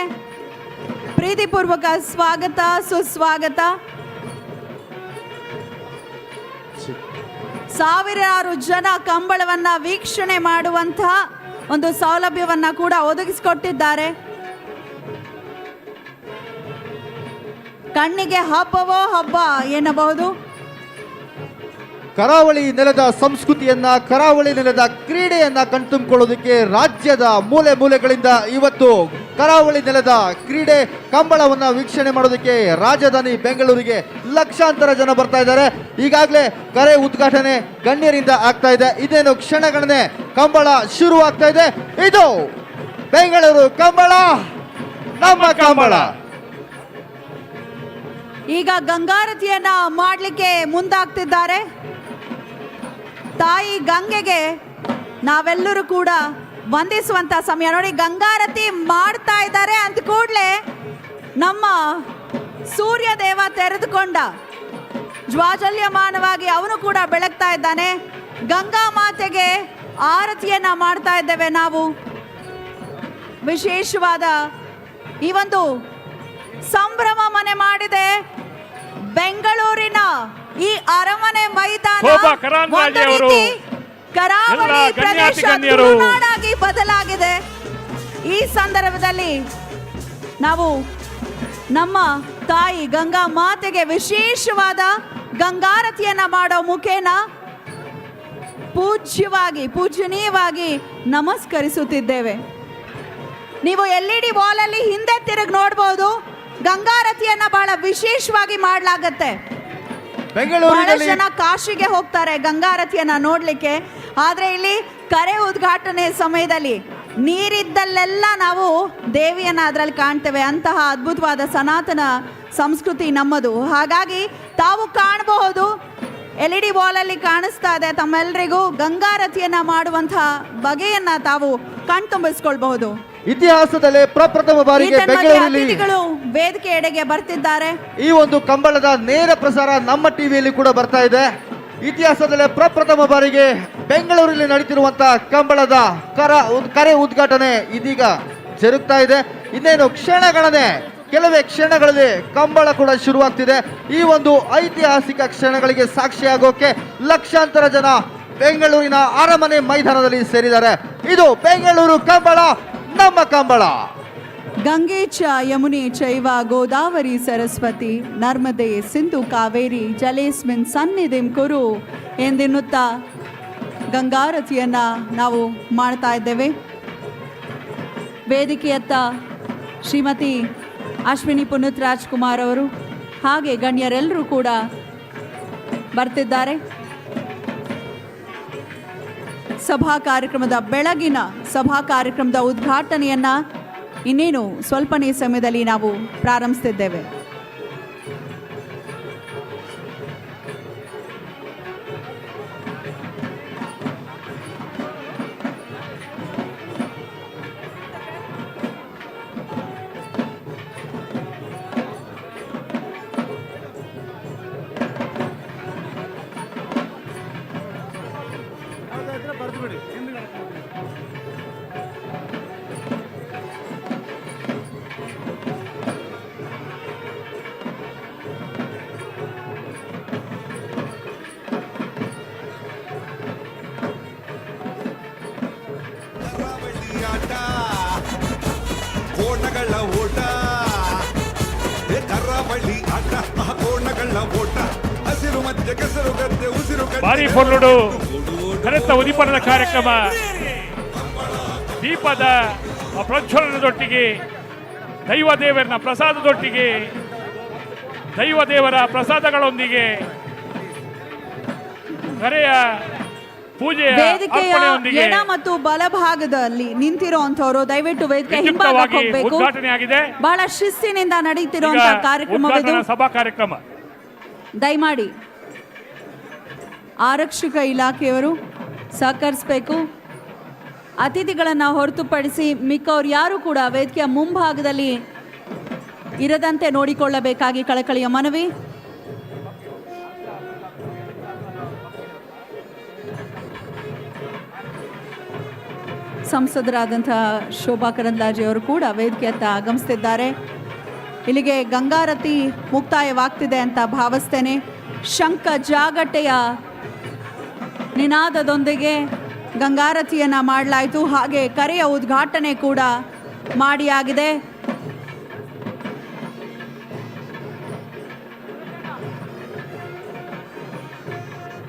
[SPEAKER 6] ಪ್ರೀತಿಪೂರ್ವಕ ಸ್ವಾಗತ, ಸುಸ್ವಾಗತ. ಸಾವಿರಾರು ಜನ ಕಂಬಳವನ್ನ ವೀಕ್ಷಣೆ ಮಾಡುವಂತಹ ಒಂದು ಸೌಲಭ್ಯವನ್ನ ಕೂಡ ಒದಗಿಸಿಕೊಟ್ಟಿದ್ದಾರೆ. ಕಣ್ಣಿಗೆ ಹಬ್ಬವೋ ಹಬ್ಬ ಎನ್ನಬಹುದು.
[SPEAKER 23] ಕರಾವಳಿ ನೆಲದ ಸಂಸ್ಕೃತಿಯನ್ನ, ಕರಾವಳಿ ನೆಲದ ಕ್ರೀಡೆಯನ್ನ ಕಣ್ತುಂಬಿಕೊಳ್ಳೋದಕ್ಕೆ ರಾಜ್ಯದ ಮೂಲೆ ಮೂಲೆಗಳಿಂದ ಇವತ್ತು ಕರಾವಳಿ ನೆಲದ ಕ್ರೀಡೆ ಕಂಬಳವನ್ನ ವೀಕ್ಷಣೆ ಮಾಡೋದಕ್ಕೆ ರಾಜಧಾನಿ ಬೆಂಗಳೂರಿಗೆ ಲಕ್ಷಾಂತರ ಜನ ಬರ್ತಾ ಇದ್ದಾರೆ. ಈಗಾಗಲೇ ಕರೆ ಉದ್ಘಾಟನೆ ಗಣ್ಯರಿಂದ ಆಗ್ತಾ ಇದೆ. ಇದೇನು ಕ್ಷಣಗಣನೆ ಕಂಬಳ ಶುರು ಆಗ್ತಾ ಇದೆ. ಇದು ಬೆಂಗಳೂರು ಕಂಬಳ, ನಮ್ಮ ಕಂಬಳ.
[SPEAKER 6] ಈಗ ಗಂಗಾರತಿಯನ್ನ ಮಾಡಲಿಕ್ಕೆ ಮುಂದಾಗ್ತಿದ್ದಾರೆ. ತಾಯಿ ಗಂಗೆಗೆ ನಾವೆಲ್ಲರೂ ಕೂಡ ವಂದಿಸುವಂತ ಸಮಯ. ನೋಡಿ, ಗಂಗಾರತಿ ಮಾಡ್ತಾ ಇದ್ದಾರೆ ಅಂತ ಕೂಡಲೇ ನಮ್ಮ ಸೂರ್ಯ ದೇವ ತೆರೆದುಕೊಂಡ ಜ್ವಾಜಲ್ಯಮಾನವಾಗಿ ಅವನು ಕೂಡ ಬೆಳಗ್ತಾ ಇದ್ದಾನೆ. ಗಂಗಾ ಮಾತೆಗೆ ಆರತಿಯನ್ನ ಮಾಡ್ತಾ ಇದ್ದೇವೆ ನಾವು. ವಿಶೇಷವಾದ ಈ ಒಂದು ಸಂಭ್ರಮ ಮನೆ ಮಾಡಿದೆ ಬೆಂಗಳೂರಿನ ಈ ಅರಮನೆ ಮೈದಾನ. ಒಂದು ರೀತಿ ಕರಾವಳಿ ಪ್ರದೇಶ ತುಳುನಾಡಾಗಿ ಬದಲಾಗಿದೆ. ಈ ಸಂದರ್ಭದಲ್ಲಿ ನಾವು ನಮ್ಮ ತಾಯಿ ಗಂಗಾ ಮಾತೆಗೆ ವಿಶೇಷವಾದ ಗಂಗಾರತಿಯನ್ನ ಮಾಡೋ ಮುಖೇನ ಪೂಜ್ಯನೀಯವಾಗಿ ನಮಸ್ಕರಿಸುತ್ತಿದ್ದೇವೆ. ನೀವು LED ವಾಲಲ್ಲಿ ಹಿಂದೆ ತಿರುಗಿ ನೋಡಬಹುದು. ಗಂಗಾರತಿಯನ್ನ ಬಹಳ ವಿಶೇಷವಾಗಿ ಮಾಡಲಾಗತ್ತೆ. ಬಹಳಷ್ಟು ಜನ ಕಾಶಿಗೆ ಹೋಗ್ತಾರೆ ಗಂಗಾರತಿಯನ್ನ ನೋಡ್ಲಿಕ್ಕೆ. ಆದ್ರೆ ಇಲ್ಲಿ ಕರೆ ಉದ್ಘಾಟನೆ ಸಮಯದಲ್ಲಿ ನೀರಿದ್ದಲ್ಲೆಲ್ಲ ನಾವು ದೇವಿಯನ್ನ ಅದರಲ್ಲಿ ಕಾಣ್ತೇವೆ. ಅಂತಹ ಅದ್ಭುತವಾದ ಸನಾತನ ಸಂಸ್ಕೃತಿ ನಮ್ಮದು. ಹಾಗಾಗಿ ತಾವು ಕಾಣಬಹುದು, LED ವಾಲಲ್ಲಿ ಕಾಣಿಸ್ತಾ ಇದೆ ತಮ್ಮೆಲ್ಲರಿಗೂ. ಗಂಗಾರತಿಯನ್ನ ಮಾಡುವಂತಹ ಬಗೆಯನ್ನ ತಾವು ಕಣ್ತುಂಬಿಸ್ಕೊಳ್ಬಹುದು.
[SPEAKER 23] ಇತಿಹಾಸದಲ್ಲೇ ಪ್ರಪ್ರಥಮ ಬಾರಿಗೆ ಬೆಂಗಳೂರಲ್ಲಿ
[SPEAKER 6] ಅತಿಥಿಗಳು ವೇದಿಕೆ ಎಡೆಗೆ ಬರ್ತಿದ್ದಾರೆ.
[SPEAKER 23] ಈ ಒಂದು ಕಂಬಳದ ನೇರ ಪ್ರಸಾರ ನಮ್ಮ ಟಿವಿಯಲ್ಲಿ ಕೂಡ ಬರ್ತಾ ಇದೆ. ಇತಿಹಾಸದಲ್ಲೇ ಪ್ರಪ್ರಥಮ ಬಾರಿಗೆ ಬೆಂಗಳೂರಲ್ಲಿ ನಡೀತಿರುವಂತಹ ಕಂಬಳದ ಕರೆ ಉದ್ಘಾಟನೆ ಇದೀಗ ಜರುಗ್ತಾ ಇದೆ. ಇನ್ನೇನು ಕ್ಷಣಗಣನೆ, ಕೆಲವೇ ಕ್ಷಣಗಳಲ್ಲಿ ಕಂಬಳ ಕೂಡ ಶುರುವಾಗ್ತಿದೆ. ಈ ಒಂದು ಐತಿಹಾಸಿಕ ಕ್ಷಣಗಳಿಗೆ ಸಾಕ್ಷಿಯಾಗೋಕೆ ಲಕ್ಷಾಂತರ ಜನ ಬೆಂಗಳೂರಿನ ಅರಮನೆ ಮೈದಾನದಲ್ಲಿ ಸೇರಿದ್ದಾರೆ. ಇದು ಬೆಂಗಳೂರು ಕಂಬಳ, ನಮ್ಮ ಕಂಬಳ.
[SPEAKER 6] ಗಂಗೆ ಚ ಯಮುನೆ ಚೈವ ಗೋದಾವರಿ ಸರಸ್ವತಿ ನರ್ಮದೆ ಸಿಂಧು ಕಾವೇರಿ ಜಲೇಸ್ಮಿನ್ ಸನ್ನಿಧಿಂ ಕುರು ಎಂದೆನ್ನುತ್ತಾ ಗಂಗಾರತಿಯನ್ನ ನಾವು ಮಾಡ್ತಾ ಇದ್ದೇವೆ. ವೇದಿಕೆಯತ್ತ ಶ್ರೀಮತಿ ಅಶ್ವಿನಿ ಪುನೀತ್ ರಾಜ್ಕುಮಾರ್ ಅವರು ಹಾಗೆ ಗಣ್ಯರೆಲ್ಲರೂ ಕೂಡ ಬರ್ತಿದ್ದಾರೆ. ಬೆಳಗಿನ ಸಭಾ ಕಾರ್ಯಕ್ರಮದ ಉದ್ಘಾಟನೆಯನ್ನ ಇನ್ನೇನು ಸ್ವಲ್ಪನೇ ಸಮಯದಲ್ಲಿ ನಾವು ಪ್ರಾರಂಭಿಸುತ್ತಿದ್ದೇವೆ.
[SPEAKER 10] ಕೋಣಗಳ ಓಟ, ಕರಾವಳಿ ಆಟ, ಕೋಣಗಳ ಓಟ, ಹಸಿರು ಮಧ್ಯ ಕೆಸರು ಗದ್ದೆ ಉಸಿರು
[SPEAKER 7] ಬಾರಿ ಪೊರ್ಲುಡು ಕರೆತ ಉದಿಪನದ ಕಾರ್ಯಕ್ರಮ ದೀಪದ ಪ್ರಜ್ವಲನದೊಟ್ಟಿಗೆ ದೈವದೇವರ ಪ್ರಸಾದದೊಟ್ಟಿಗೆ ದೈವದೇವರ ಪ್ರಸಾದಗಳೊಂದಿಗೆ ಕರೆಯ
[SPEAKER 6] ವೇದಿಕೆಯ ಎಡ ಮತ್ತು ಬಲಭಾಗದಲ್ಲಿ ನಿಂತಿರುವಂತವರು ದಯವಿಟ್ಟು ವೇದಿಕೆ ಹಿಂಭಾಗಕ್ಕೆ ಹೋಗಬೇಕು. ಬಹಳ ಶಿಸ್ತಿನಿಂದ ನಡೀತಿರುವಂತಹ ಕಾರ್ಯಕ್ರಮವಿದು.
[SPEAKER 7] ಸಭಾ ಕಾರ್ಯಕ್ರಮ
[SPEAKER 6] ದಯಮಾಡಿ ಆರಕ್ಷಕ ಇಲಾಖೆಯವರು ಸಹಕರಿಸಬೇಕು. ಅತಿಥಿಗಳನ್ನು ಹೊರತುಪಡಿಸಿ ಮಿಕ್ಕವ್ರು ಯಾರು ಕೂಡ ವೇದಿಕೆಯ ಮುಂಭಾಗದಲ್ಲಿ ಇರದಂತೆ ನೋಡಿಕೊಳ್ಳಬೇಕಾಗಿ ಕಳಕಳಿಯ ಮನವಿ. ಸಂಸದರಾದಂತಹ ಶೋಭಾ ಕರಂದ್ಲಾಜೆ ಅವರು ಕೂಡ ವೇದಿಕೆಯತ್ತ ಆಗಮಿಸ್ತಿದ್ದಾರೆ. ಇಲ್ಲಿಗೆ ಗಂಗಾರತಿ ಮುಕ್ತಾಯವಾಗ್ತಿದೆ ಅಂತ ಭಾವಿಸ್ತೇನೆ. ಶಂಖ ಜಾಗಟೆಯ ನಿನಾದದೊಂದಿಗೆ ಗಂಗಾರತಿಯನ್ನು ಮಾಡಲಾಯಿತು. ಹಾಗೆ ಕರೆಯ ಉದ್ಘಾಟನೆ ಕೂಡ ಮಾಡಿಯಾಗಿದೆ.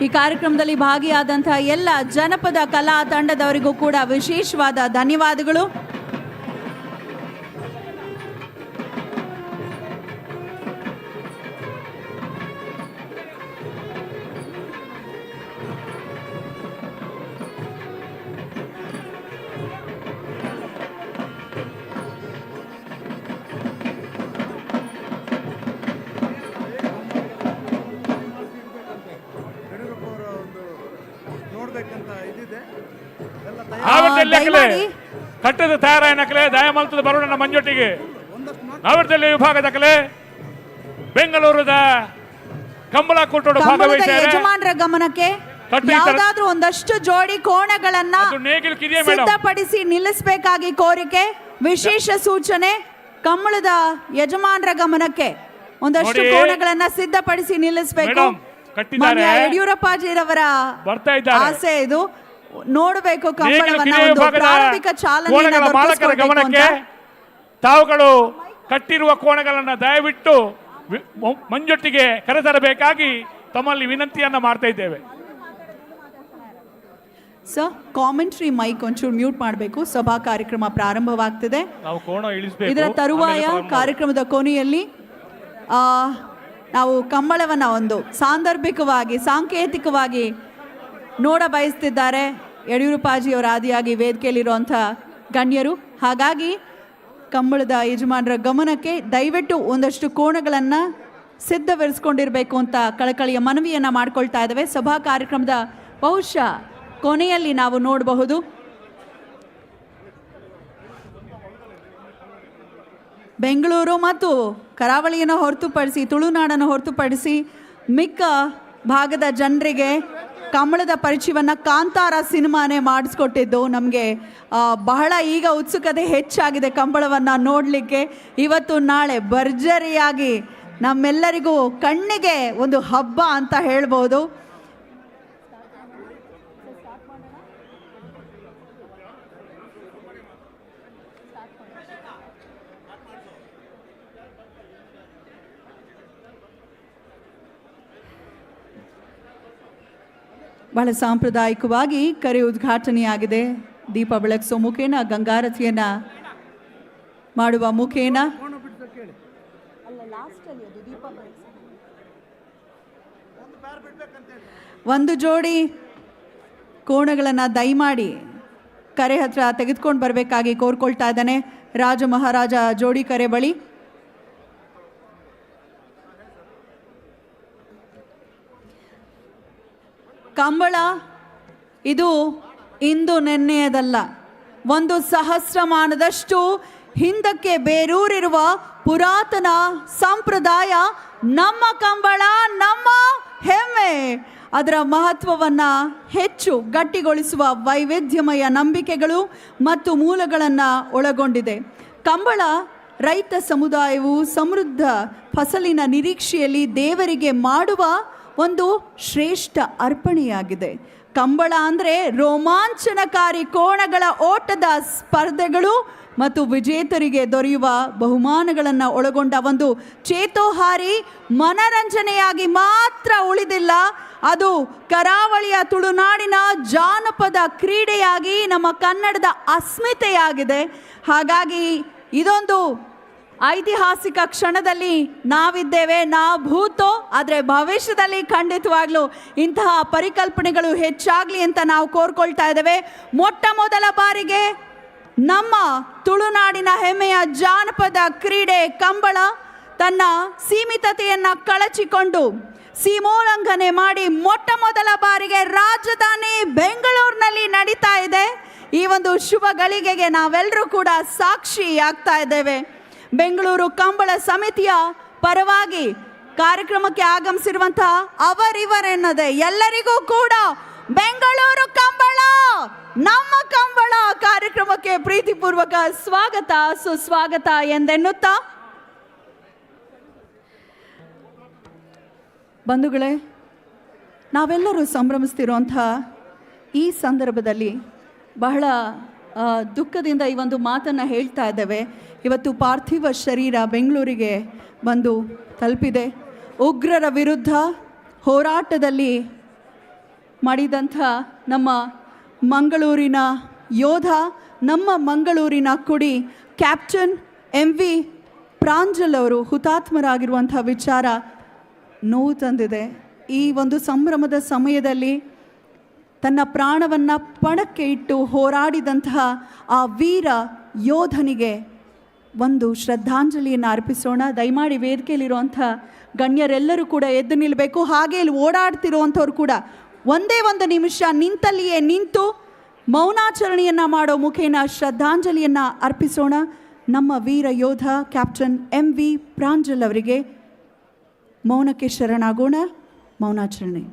[SPEAKER 6] ಈ ಕಾರ್ಯಕ್ರಮದಲ್ಲಿ ಭಾಗಿಯಾದಂತಹ ಎಲ್ಲ ಜನಪದ ಕಲಾ ತಂಡದವರಿಗೂ ಕೂಡ ವಿಶೇಷವಾದ ಧನ್ಯವಾದಗಳು.
[SPEAKER 7] ಕಟ್ಟದ ತಯಾರಾಯನ ಕಲೆ ದಯಮಲ್ತದ ಬರೋಣ ಮಂಜೊಟ್ಟಿಗೆ ನಾವರ್ದಲ್ಲಿ ವಿಭಾಗದ ಕಲೆ ಬೆಂಗಳೂರದ ಕಂಬಳ ಕೂಟೋಡು ಭಾಗವಹಿಸಿದ್ದಾರೆ.
[SPEAKER 6] ಯಜಮಾನರ ಗಮನಕ್ಕೆ ಯಾವುದಾದ್ರೂ ಒಂದಷ್ಟು ಜೋಡಿ ಕೋಣಗಳನ್ನ ಸಿದ್ಧಪಡಿಸಿ ನಿಲ್ಲಿಸಬೇಕಾಗಿ ಕೋರಿಕೆ. ವಿಶೇಷ ಸೂಚನೆ, ಕಂಬಳದ ಯಜಮಾನರ ಗಮನಕ್ಕೆ ಒಂದಷ್ಟು ಕೋಣಗಳನ್ನ ಸಿದ್ಧಪಡಿಸಿ ನಿಲ್ಲಿಸಬೇಕು. ಮಾನ್ಯ ಯಡಿಯೂರಪ್ಪಾಜಿರವರ ಆಸೆ ಇದು. ನೋಡಬೇಕು ಕಂಬಳವನ್ನ ಪ್ರಾರಂಭಿಕ ಚಾಲನೆ.
[SPEAKER 7] ತಾವುಗಳು ಕಟ್ಟಿರುವ ಕೋಣಗಳನ್ನ ದಯವಿಟ್ಟು ಮಂಜೊಟ್ಟಿಗೆ ಕರೆತರಬೇಕಾಗಿ ತಮ್ಮಲ್ಲಿ ವಿನಂತಿಯನ್ನ ಮಾಡ್ತಾ ಇದ್ದೇವೆ.
[SPEAKER 6] ಸರ್, ಕಾಮೆಂಟ್ರಿ ಮೈಕ್ ಒಂಚೂರು ಮ್ಯೂಟ್ ಮಾಡಬೇಕು. ಸಭಾ ಕಾರ್ಯಕ್ರಮ ಪ್ರಾರಂಭವಾಗ್ತಿದೆ. ಇದರ ತರುವಾಯ ಕಾರ್ಯಕ್ರಮದ ಕೊನೆಯಲ್ಲಿ ನಾವು ಕಂಬಳವನ್ನು ಒಂದು ಸಾಂದರ್ಭಿಕವಾಗಿ ಸಾಂಕೇತಿಕವಾಗಿ ನೋಡ ಬಯಸ್ತಿದ್ದಾರೆ ಯಡಿಯೂರಪ್ಪಾಜಿಯವರ ಆದಿಯಾಗಿ ವೇದಿಕೆಯಲ್ಲಿರುವಂಥ ಗಣ್ಯರು. ಹಾಗಾಗಿ ಕಂಬಳದ ಯಜಮಾನರ ಗಮನಕ್ಕೆ ದಯವಿಟ್ಟು ಒಂದಷ್ಟು ಕೋಣಗಳನ್ನು ಸಿದ್ಧವಿರಿಸ್ಕೊಂಡಿರಬೇಕು ಅಂತ ಕಳಕಳಿಯ ಮನವಿಯನ್ನು ಮಾಡ್ಕೊಳ್ತಾ ಇದ್ದೇವೆ. ಸಭಾ ಕಾರ್ಯಕ್ರಮದ ಬಹುಶಃ ಕೊನೆಯಲ್ಲಿ ನಾವು ನೋಡಬಹುದು. ಬೆಂಗಳೂರು ಮತ್ತು ಕರಾವಳಿಯನ್ನು ಹೊರತುಪಡಿಸಿ, ತುಳುನಾಡನ್ನು ಹೊರತುಪಡಿಸಿ ಮಿಕ್ಕ ಭಾಗದ ಜನರಿಗೆ ಕಂಬಳದ ಪರಿಚಯವನ್ನು ಕಾಂತಾರ ಸಿನಿಮಾನೇ ಮಾಡಿಸ್ಕೊಟ್ಟಿದ್ದು. ನಮಗೆ ಬಹಳ ಈಗ ಉತ್ಸುಕತೆ ಹೆಚ್ಚಾಗಿದೆ ಕಂಬಳವನ್ನು ನೋಡಲಿಕ್ಕೆ. ಇವತ್ತು ನಾಳೆ ಭರ್ಜರಿಯಾಗಿ ನಮ್ಮೆಲ್ಲರಿಗೂ ಕಣ್ಣಿಗೆ ಒಂದು ಹಬ್ಬ ಅಂತ ಹೇಳ್ಬೋದು. ಬಹಳ ಸಾಂಪ್ರದಾಯಿಕವಾಗಿ ಕರೆ ಉದ್ಘಾಟನೆಯಾಗಿದೆ. ದೀಪ ಬೆಳಗಿಸೋ ಮುಖೇನ, ಗಂಗಾರತಿಯನ್ನ ಮಾಡುವ ಮುಖೇನ ಒಂದು ಜೋಡಿ ಕೋಣಗಳನ್ನು ದಯಮಾಡಿ ಕರೆ ಹತ್ರ ತೆಗೆದುಕೊಂಡು ಬರಬೇಕಾಗಿ ಕೋರ್ಕೊಳ್ತಾ ಇದ್ದಾನೆ. ರಾಜ ಮಹಾರಾಜ ಜೋಡಿ ಕರೆ ಬಳಿ ಕಂಬಳ ಇದು ಇಂದು ನೆನ್ನೆಯದಲ್ಲ, ಒಂದು ಸಹಸ್ರಮಾನದಷ್ಟು ಹಿಂದಕ್ಕೆ ಬೇರೂರಿರುವ ಪುರಾತನ ಸಂಪ್ರದಾಯ. ನಮ್ಮ ಕಂಬಳ ನಮ್ಮ ಹೆಮ್ಮೆ. ಅದರ ಮಹತ್ವವನ್ನು ಹೆಚ್ಚು ಗಟ್ಟಿಗೊಳಿಸುವ ವೈವಿಧ್ಯಮಯ ನಂಬಿಕೆಗಳು ಮತ್ತು ಮೂಲಗಳನ್ನು ಒಳಗೊಂಡಿದೆ. ಕಂಬಳ ರೈತ ಸಮುದಾಯವು ಸಮೃದ್ಧ ಫಸಲಿನ ನಿರೀಕ್ಷೆಯಲ್ಲಿ ದೇವರಿಗೆ ಮಾಡುವ ಒಂದು ಶ್ರೇಷ್ಠ ಅರ್ಪಣೆಯಾಗಿದೆ. ಕಂಬಳ ಅಂದರೆ ರೋಮಾಂಚನಕಾರಿ ಕೋಣಗಳ ಓಟದ ಸ್ಪರ್ಧೆಗಳು ಮತ್ತು ವಿಜೇತರಿಗೆ ದೊರೆಯುವ ಬಹುಮಾನಗಳನ್ನು ಒಳಗೊಂಡ ಒಂದು ಚೇತೋಹಾರಿ ಮನರಂಜನೆಯಾಗಿ ಮಾತ್ರ ಉಳಿದಿಲ್ಲ, ಅದು ಕರಾವಳಿಯ ತುಳುನಾಡಿನ ಜಾನಪದ ಕ್ರೀಡೆಯಾಗಿ ನಮ್ಮ ಕನ್ನಡದ ಅಸ್ಮಿತೆಯಾಗಿದೆ. ಹಾಗಾಗಿ ಇದೊಂದು ಐತಿಹಾಸಿಕ ಕ್ಷಣದಲ್ಲಿ ನಾವಿದ್ದೇವೆ, ಭೂತೋ. ಆದರೆ ಭವಿಷ್ಯದಲ್ಲಿ ಖಂಡಿತವಾಗ್ಲೂ ಇಂತಹ ಪರಿಕಲ್ಪನೆಗಳು ಹೆಚ್ಚಾಗಲಿ ಅಂತ ನಾವು ಕೋರ್ಕೊಳ್ತಾ ಇದ್ದೇವೆ. ಮೊಟ್ಟ ಮೊದಲ ಬಾರಿಗೆ ನಮ್ಮ ತುಳುನಾಡಿನ ಹೆಮ್ಮೆಯ ಜಾನಪದ ಕ್ರೀಡೆ ಕಂಬಳ ತನ್ನ ಸೀಮಿತತೆಯನ್ನು ಕಳಚಿಕೊಂಡು ಸೀಮೋಲ್ಲಂಘನೆ ಮಾಡಿ ಮೊಟ್ಟ ಮೊದಲ ಬಾರಿಗೆ ರಾಜಧಾನಿ ಬೆಂಗಳೂರಿನಲ್ಲಿ ನಡೀತಾ ಇದೆ. ಈ ಒಂದು ಶುಭ ಗಳಿಗೆಗೆ ನಾವೆಲ್ಲರೂ ಕೂಡ ಸಾಕ್ಷಿಯಾಗ್ತಾ ಇದ್ದೇವೆ. ಬೆಂಗಳೂರು ಕಂಬಳ ಸಮಿತಿಯ ಪರವಾಗಿ ಕಾರ್ಯಕ್ರಮಕ್ಕೆ ಆಗಮಿಸಿರುವಂತಹ ಅವರಿವರೆನ್ನದೆ ಎಲ್ಲರಿಗೂ ಕೂಡ ಬೆಂಗಳೂರು ಕಂಬಳ ನಮ್ಮ ಕಂಬಳ ಕಾರ್ಯಕ್ರಮಕ್ಕೆ ಪ್ರೀತಿಪೂರ್ವಕ ಸ್ವಾಗತ ಸುಸ್ವಾಗತ ಎಂದೆನ್ನುತ್ತಾ, ಬಂಧುಗಳೇ, ನಾವೆಲ್ಲರೂ ಸಂಭ್ರಮಿಸ್ತಿರುವಂಥ ಈ ಸಂದರ್ಭದಲ್ಲಿ ಬಹಳ ದುಃಖದಿಂದ ಈ ಒಂದು ಮಾತನ್ನು ಹೇಳ್ತಾ ಇದ್ದೇವೆ. ಇವತ್ತು ಪಾರ್ಥಿವ ಶರೀರ ಬೆಂಗಳೂರಿಗೆ ಬಂದು ತಲುಪಿದೆ. ಉಗ್ರರ ವಿರುದ್ಧ ಹೋರಾಟದಲ್ಲಿ ಮಾಡಿದಂಥ ನಮ್ಮ ಮಂಗಳೂರಿನ ಯೋಧ, ನಮ್ಮ ಮಂಗಳೂರಿನ ಕುಡಿ ಕ್ಯಾಪ್ಟನ್ MV ಪ್ರಾಂಜಲ್ ಅವರು ಹುತಾತ್ಮರಾಗಿರುವಂಥ ವಿಚಾರ ನೋವು ತಂದಿದೆ. ಈ ಒಂದು ಸಂಭ್ರಮದ ಸಮಯದಲ್ಲಿ ತನ್ನ ಪ್ರಾಣವನ್ನು ಪಣಕ್ಕೆ ಇಟ್ಟು ಹೋರಾಡಿದಂತಹ ಆ ವೀರ ಯೋಧನಿಗೆ ಒಂದು ಶ್ರದ್ಧಾಂಜಲಿಯನ್ನು ಅರ್ಪಿಸೋಣ. ದಯಮಾಡಿ ವೇದಿಕೆಯಲ್ಲಿರುವಂಥ ಗಣ್ಯರೆಲ್ಲರೂ ಕೂಡ ಎದ್ದು ನಿಲ್ಲಬೇಕು. ಹಾಗೆ ಇಲ್ಲಿ ಓಡಾಡ್ತಿರುವಂಥವ್ರು ಕೂಡ ಒಂದೇ ಒಂದು ನಿಮಿಷ ನಿಂತಲ್ಲಿಯೇ ನಿಂತು ಮೌನಾಚರಣೆಯನ್ನು ಮಾಡೋ ಮುಖೇನ ಶ್ರದ್ಧಾಂಜಲಿಯನ್ನು ಅರ್ಪಿಸೋಣ. ನಮ್ಮ ವೀರ ಯೋಧ ಕ್ಯಾಪ್ಟನ್ MV ಪ್ರಾಂಜಲ್ ಅವರಿಗೆ ಮೌನಕ್ಕೆ ಶರಣಾಗೋಣ. ಮೌನಾಚರಣೆ.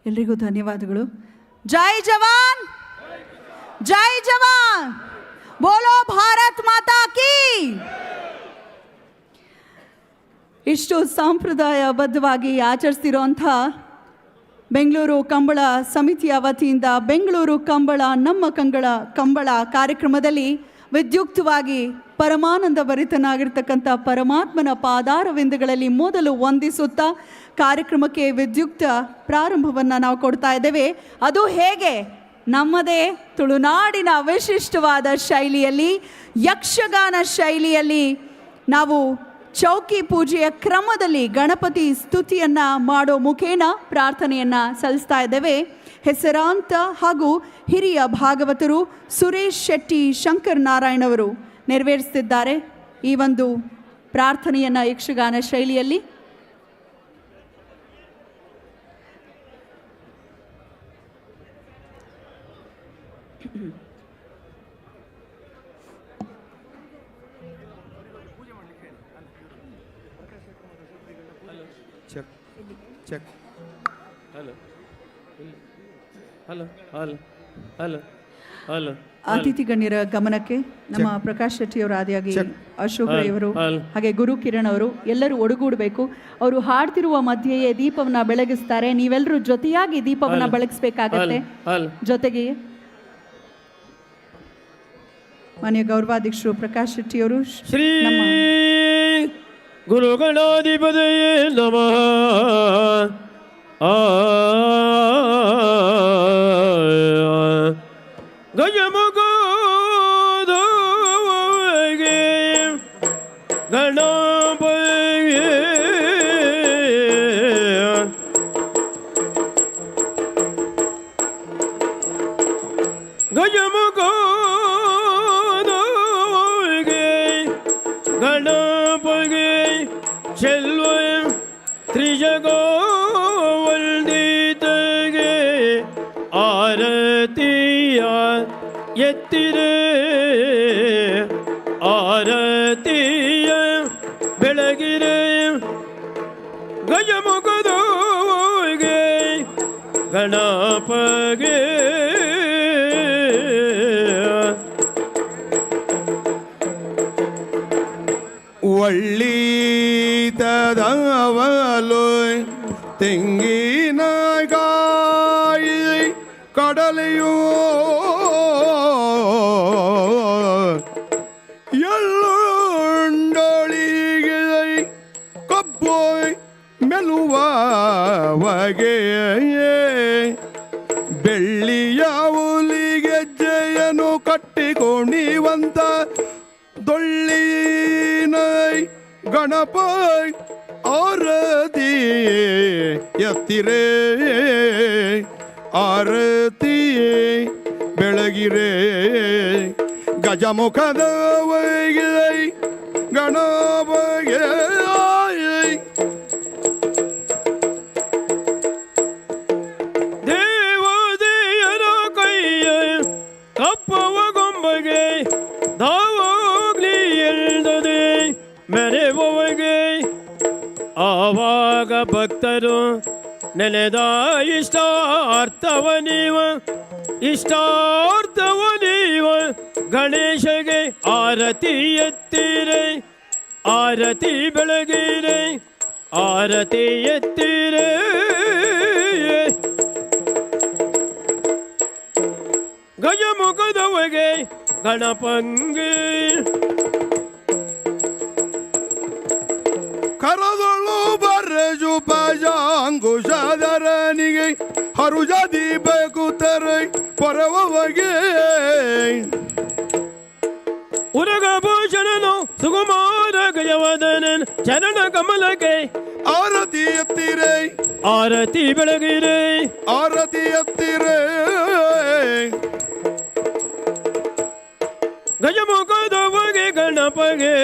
[SPEAKER 6] ಎಲ್ರಿಗೂ ಧನ್ಯವಾದಗಳು. ಜೈ ಜವಾನ್, ಜೈ ಜವಾನ್, ಬೋಲೋ ಭಾರತ್ ಮಾತಾ ಕೀ. ಇಷ್ಟು ಸಂಪ್ರದಾಯಬದ್ಧವಾಗಿ ಆಚರಿಸ್ತಿರೋಂಥ ಬೆಂಗಳೂರು ಕಂಬಳ ಸಮಿತಿಯ ವತಿಯಿಂದ ಬೆಂಗಳೂರು ಕಂಬಳ ನಮ್ಮ ಕಂಬಳ ಕಾರ್ಯಕ್ರಮದಲ್ಲಿ ವಿದ್ಯುಕ್ತವಾಗಿ ಪರಮಾನಂದ ಭರಿತನಾಗಿರ್ತಕ್ಕಂಥ ಪರಮಾತ್ಮನ ಪಾದಾರವಿಂದಗಳಲ್ಲಿ ಮೊದಲು ವಂದಿಸುತ್ತಾ ಕಾರ್ಯಕ್ರಮಕ್ಕೆ ವಿದ್ಯುಕ್ತ ಪ್ರಾರಂಭವನ್ನು ನಾವು ಕೊಡ್ತಾ ಇದ್ದೇವೆ. ಅದು ಹೇಗೆ? ನಮ್ಮದೇ ತುಳುನಾಡಿನ ವಿಶಿಷ್ಟವಾದ ಶೈಲಿಯಲ್ಲಿ, ಯಕ್ಷಗಾನ ಶೈಲಿಯಲ್ಲಿ ನಾವು ಚೌಕಿ ಪೂಜೆಯ ಕ್ರಮದಲ್ಲಿ ಗಣಪತಿ ಸ್ತುತಿಯನ್ನು ಮಾಡೋ ಮುಖೇನ ಪ್ರಾರ್ಥನೆಯನ್ನು ಸಲ್ಲಿಸ್ತಾ ಇದ್ದೇವೆ. ಹೆಸರಾಂತ ಹಾಗೂ ಹಿರಿಯ ಭಾಗವತರು ಸುರೇಶ್ ಶೆಟ್ಟಿ ಶಂಕರ್ ನಾರಾಯಣ್ ಅವರು ನೆರವೇರಿಸುತ್ತಿದ್ದಾರೆ ಈ ಒಂದು ಪ್ರಾರ್ಥನೆಯನ್ನು ಯಕ್ಷಗಾನ ಶೈಲಿಯಲ್ಲಿ.
[SPEAKER 22] Check check.
[SPEAKER 5] Hello hello hello hello hello.
[SPEAKER 6] ಅತಿಥಿ ಗಣ್ಯರ ಗಮನಕ್ಕೆ ನಮ್ಮ ಪ್ರಕಾಶ್ ಶೆಟ್ಟಿಯವರ ಆದಿಯಾಗಿ ಅಶೋಕ್ ರೈ ಅವರು ಹಾಗೆ ಗುರು ಕಿರಣ್ ಅವರು ಎಲ್ಲರೂ ಒಡಗೂಡಬೇಕು. ಅವರು ಹಾಡ್ತಿರುವ ಮಧ್ಯೆಯೇ ದೀಪವನ್ನ ಬೆಳಗಿಸ್ತಾರೆ. ನೀವೆಲ್ಲರೂ ಜೊತೆಯಾಗಿ ದೀಪವನ್ನ ಬೆಳಗಿಸ್ಬೇಕಾಗತ್ತೆ. ಜೊತೆಗೆ ಮಾನ್ಯ ಗೌರವಾಧ್ಯಕ್ಷರು ಪ್ರಕಾಶ್ ಶೆಟ್ಟಿಯವರು
[SPEAKER 20] ಶ್ರೀ ಗುರುಗಣಾಧಿಪತಿಯೇ ನಮಃ. ಗಜಮುಖೋದವಗೆ ಗಣಪತಿಗೆ ಗಜಮುಖೋದವಗೆ ಗಣಪತಿಗೆ ಚೆಲ್ವ ತ್ರಿಜಗೋವಲ್ದಿತಗೆ ಆರತಿಯ ಎತ್ತಿರೆ ಆರತಿಯ ಬೆಳಗಿರೆ ಗಜಮುಖದೋಗೆ ಗಣಪಗೆ
[SPEAKER 12] ಒಳ್ಳಿತದವಲು ತೆಂಗಿನಕಾಯಿ ಕಡಲೆಯೋ ಎಳ್ಳುಂಡೊಳಿಗೆ ಕಬ್ಬು ಮೆಲುವಗೆ ಬೆಳ್ಳಿಯ ಹುಲಿಗೆ ಜಯನು ಕಟ್ಟಿಕೊಂಡಿವಂತ ದೊಳ್ಳಿನೈ ಗಣಪ ಆರತಿ ಎತ್ತಿರೇ ಆರತಿ ಬೆಳಗಿರೆ ಗಜಮುಖದ ಗಣಪಗೆ
[SPEAKER 20] ದೇವತೆಯರ ಕೈಯ ಕಪ್ಪವ ಗೊಂಬಗೆ ಧಾವಾಗ್ಲಿ ಎಲ್ದದೆ ಮೆರೆಯುವವಗೆ ಆವಾಗ ಭಕ್ತರು ನೆನೆದ ಇಷ್ಟಾರ್ಥವ ನೀವ ಗಣೇಶಗೆ ಆರತಿ ಎತ್ತಿರೆ ಆರತಿ ಬೆಳಗಿರೆ ಆರತಿ ಎತ್ತಿರೆ ಗಜಮುಖದವಗೆ ಗಣಪಂಗೆ
[SPEAKER 12] ಕರದೊಳು ಬರೆಜು ಪಾಜಾಂಗುಶಾದರನಿಗೆ ಹರುಜದಿ ಬೇಕು ತೆರೆ ಪರವಗೆ
[SPEAKER 20] ಉರಗಭೂಷಣನು ಸುಗುಮಾರ ಗಜವದನನ್ ಚರಣ ಕಮಲಕ್ಕೆ
[SPEAKER 12] ಆರತಿ ಎತ್ತಿರೆ
[SPEAKER 20] ಆರತಿ ಬೆಳಗಿರೆ
[SPEAKER 12] ಆರತಿ ಎತ್ತಿರೆ
[SPEAKER 20] ಗಜಮುಖದವಗೆ ಗಣಪಗೆ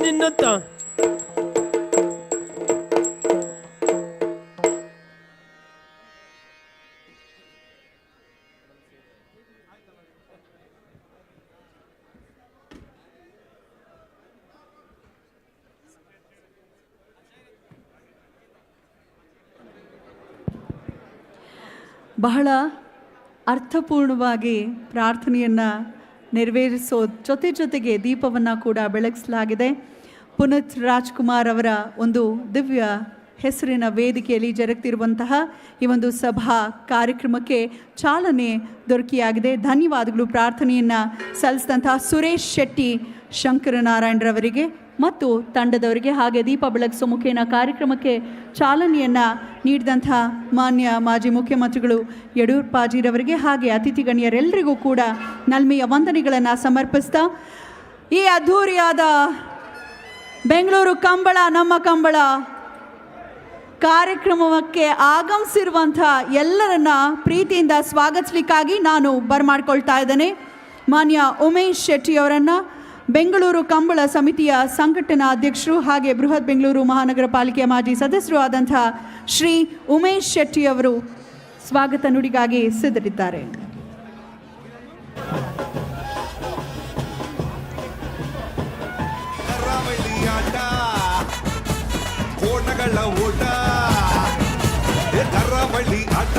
[SPEAKER 20] ನಿನ್ನತ್ತ
[SPEAKER 6] ಬಹಳ ಅರ್ಥಪೂರ್ಣವಾಗಿ ಪ್ರಾರ್ಥನೆಯನ್ನು ನೆರವೇರಿಸೋ ಜೊತೆಗೆ ದೀಪವನ್ನು ಕೂಡ ಬೆಳಗಿಸಲಾಗಿದೆ. ಪುನೀತ್ ರಾಜ್ಕುಮಾರ್ ಅವರ ಒಂದು ದಿವ್ಯ ಹೆಸರಿನ ವೇದಿಕೆಯಲ್ಲಿ ಜರುಗ್ತಿರುವಂತಹ ಈ ಒಂದು ಸಭಾ ಕಾರ್ಯಕ್ರಮಕ್ಕೆ ಚಾಲನೆ ದೊರಕಿಯಾಗಿದೆ. ಧನ್ಯವಾದಗಳು ಪ್ರಾರ್ಥನೆಯನ್ನು ಸಲ್ಲಿಸಿದಂತಹ ಸುರೇಶ್ ಶೆಟ್ಟಿ ಶಂಕರನಾರಾಯಣರವರಿಗೆ ಮತ್ತು ತಂಡದವರಿಗೆ, ಹಾಗೆ ದೀಪ ಬೆಳಗಿಸೋ ಮುಖೇನ ಕಾರ್ಯಕ್ರಮಕ್ಕೆ ಚಾಲನೆಯನ್ನು ನೀಡಿದಂಥ ಮಾನ್ಯ ಮಾಜಿ ಮುಖ್ಯಮಂತ್ರಿಗಳು ಯಡಿಯೂರಪ್ಪಾಜಿರವರಿಗೆ ಹಾಗೆ ಅತಿಥಿ ಗಣ್ಯರೆಲ್ಲರಿಗೂ ಕೂಡ ನಲ್ಮೆಯ ವಂದನೆಗಳನ್ನು ಸಮರ್ಪಿಸ್ತಾ ಈ ಅದ್ಧೂರಿಯಾದ ಬೆಂಗಳೂರು ಕಂಬಳ ನಮ್ಮ ಕಂಬಳ ಕಾರ್ಯಕ್ರಮಕ್ಕೆ ಆಗಮಿಸಿರುವಂಥ ಎಲ್ಲರನ್ನ ಪ್ರೀತಿಯಿಂದ ಸ್ವಾಗತಿಸಲಿಕ್ಕಾಗಿ ನಾನು ಬರಮಾಡ್ಕೊಳ್ತಾ ಇದ್ದೇನೆ. ಮಾನ್ಯ ಉಮೇಶ್ ಶೆಟ್ಟಿಯವರನ್ನು, ಬೆಂಗಳೂರು ಕಂಬಳ ಸಮಿತಿಯ ಸಂಘಟನಾ ಅಧ್ಯಕ್ಷರು ಹಾಗೆ ಬೃಹತ್ ಬೆಂಗಳೂರು ಮಹಾನಗರ ಪಾಲಿಕೆಯ ಮಾಜಿ ಸದಸ್ಯರು ಆದಂಥ ಶ್ರೀ ಉಮೇಶ್ ಶೆಟ್ಟಿಯವರು ಸ್ವಾಗತ ನುಡಿಗಾಗಿ ಸಿದ್ಧರಿದ್ದಾರೆ.
[SPEAKER 10] ಕೋಣಗಳ ಓಟ ಕರಾವಳಿ ಆಟ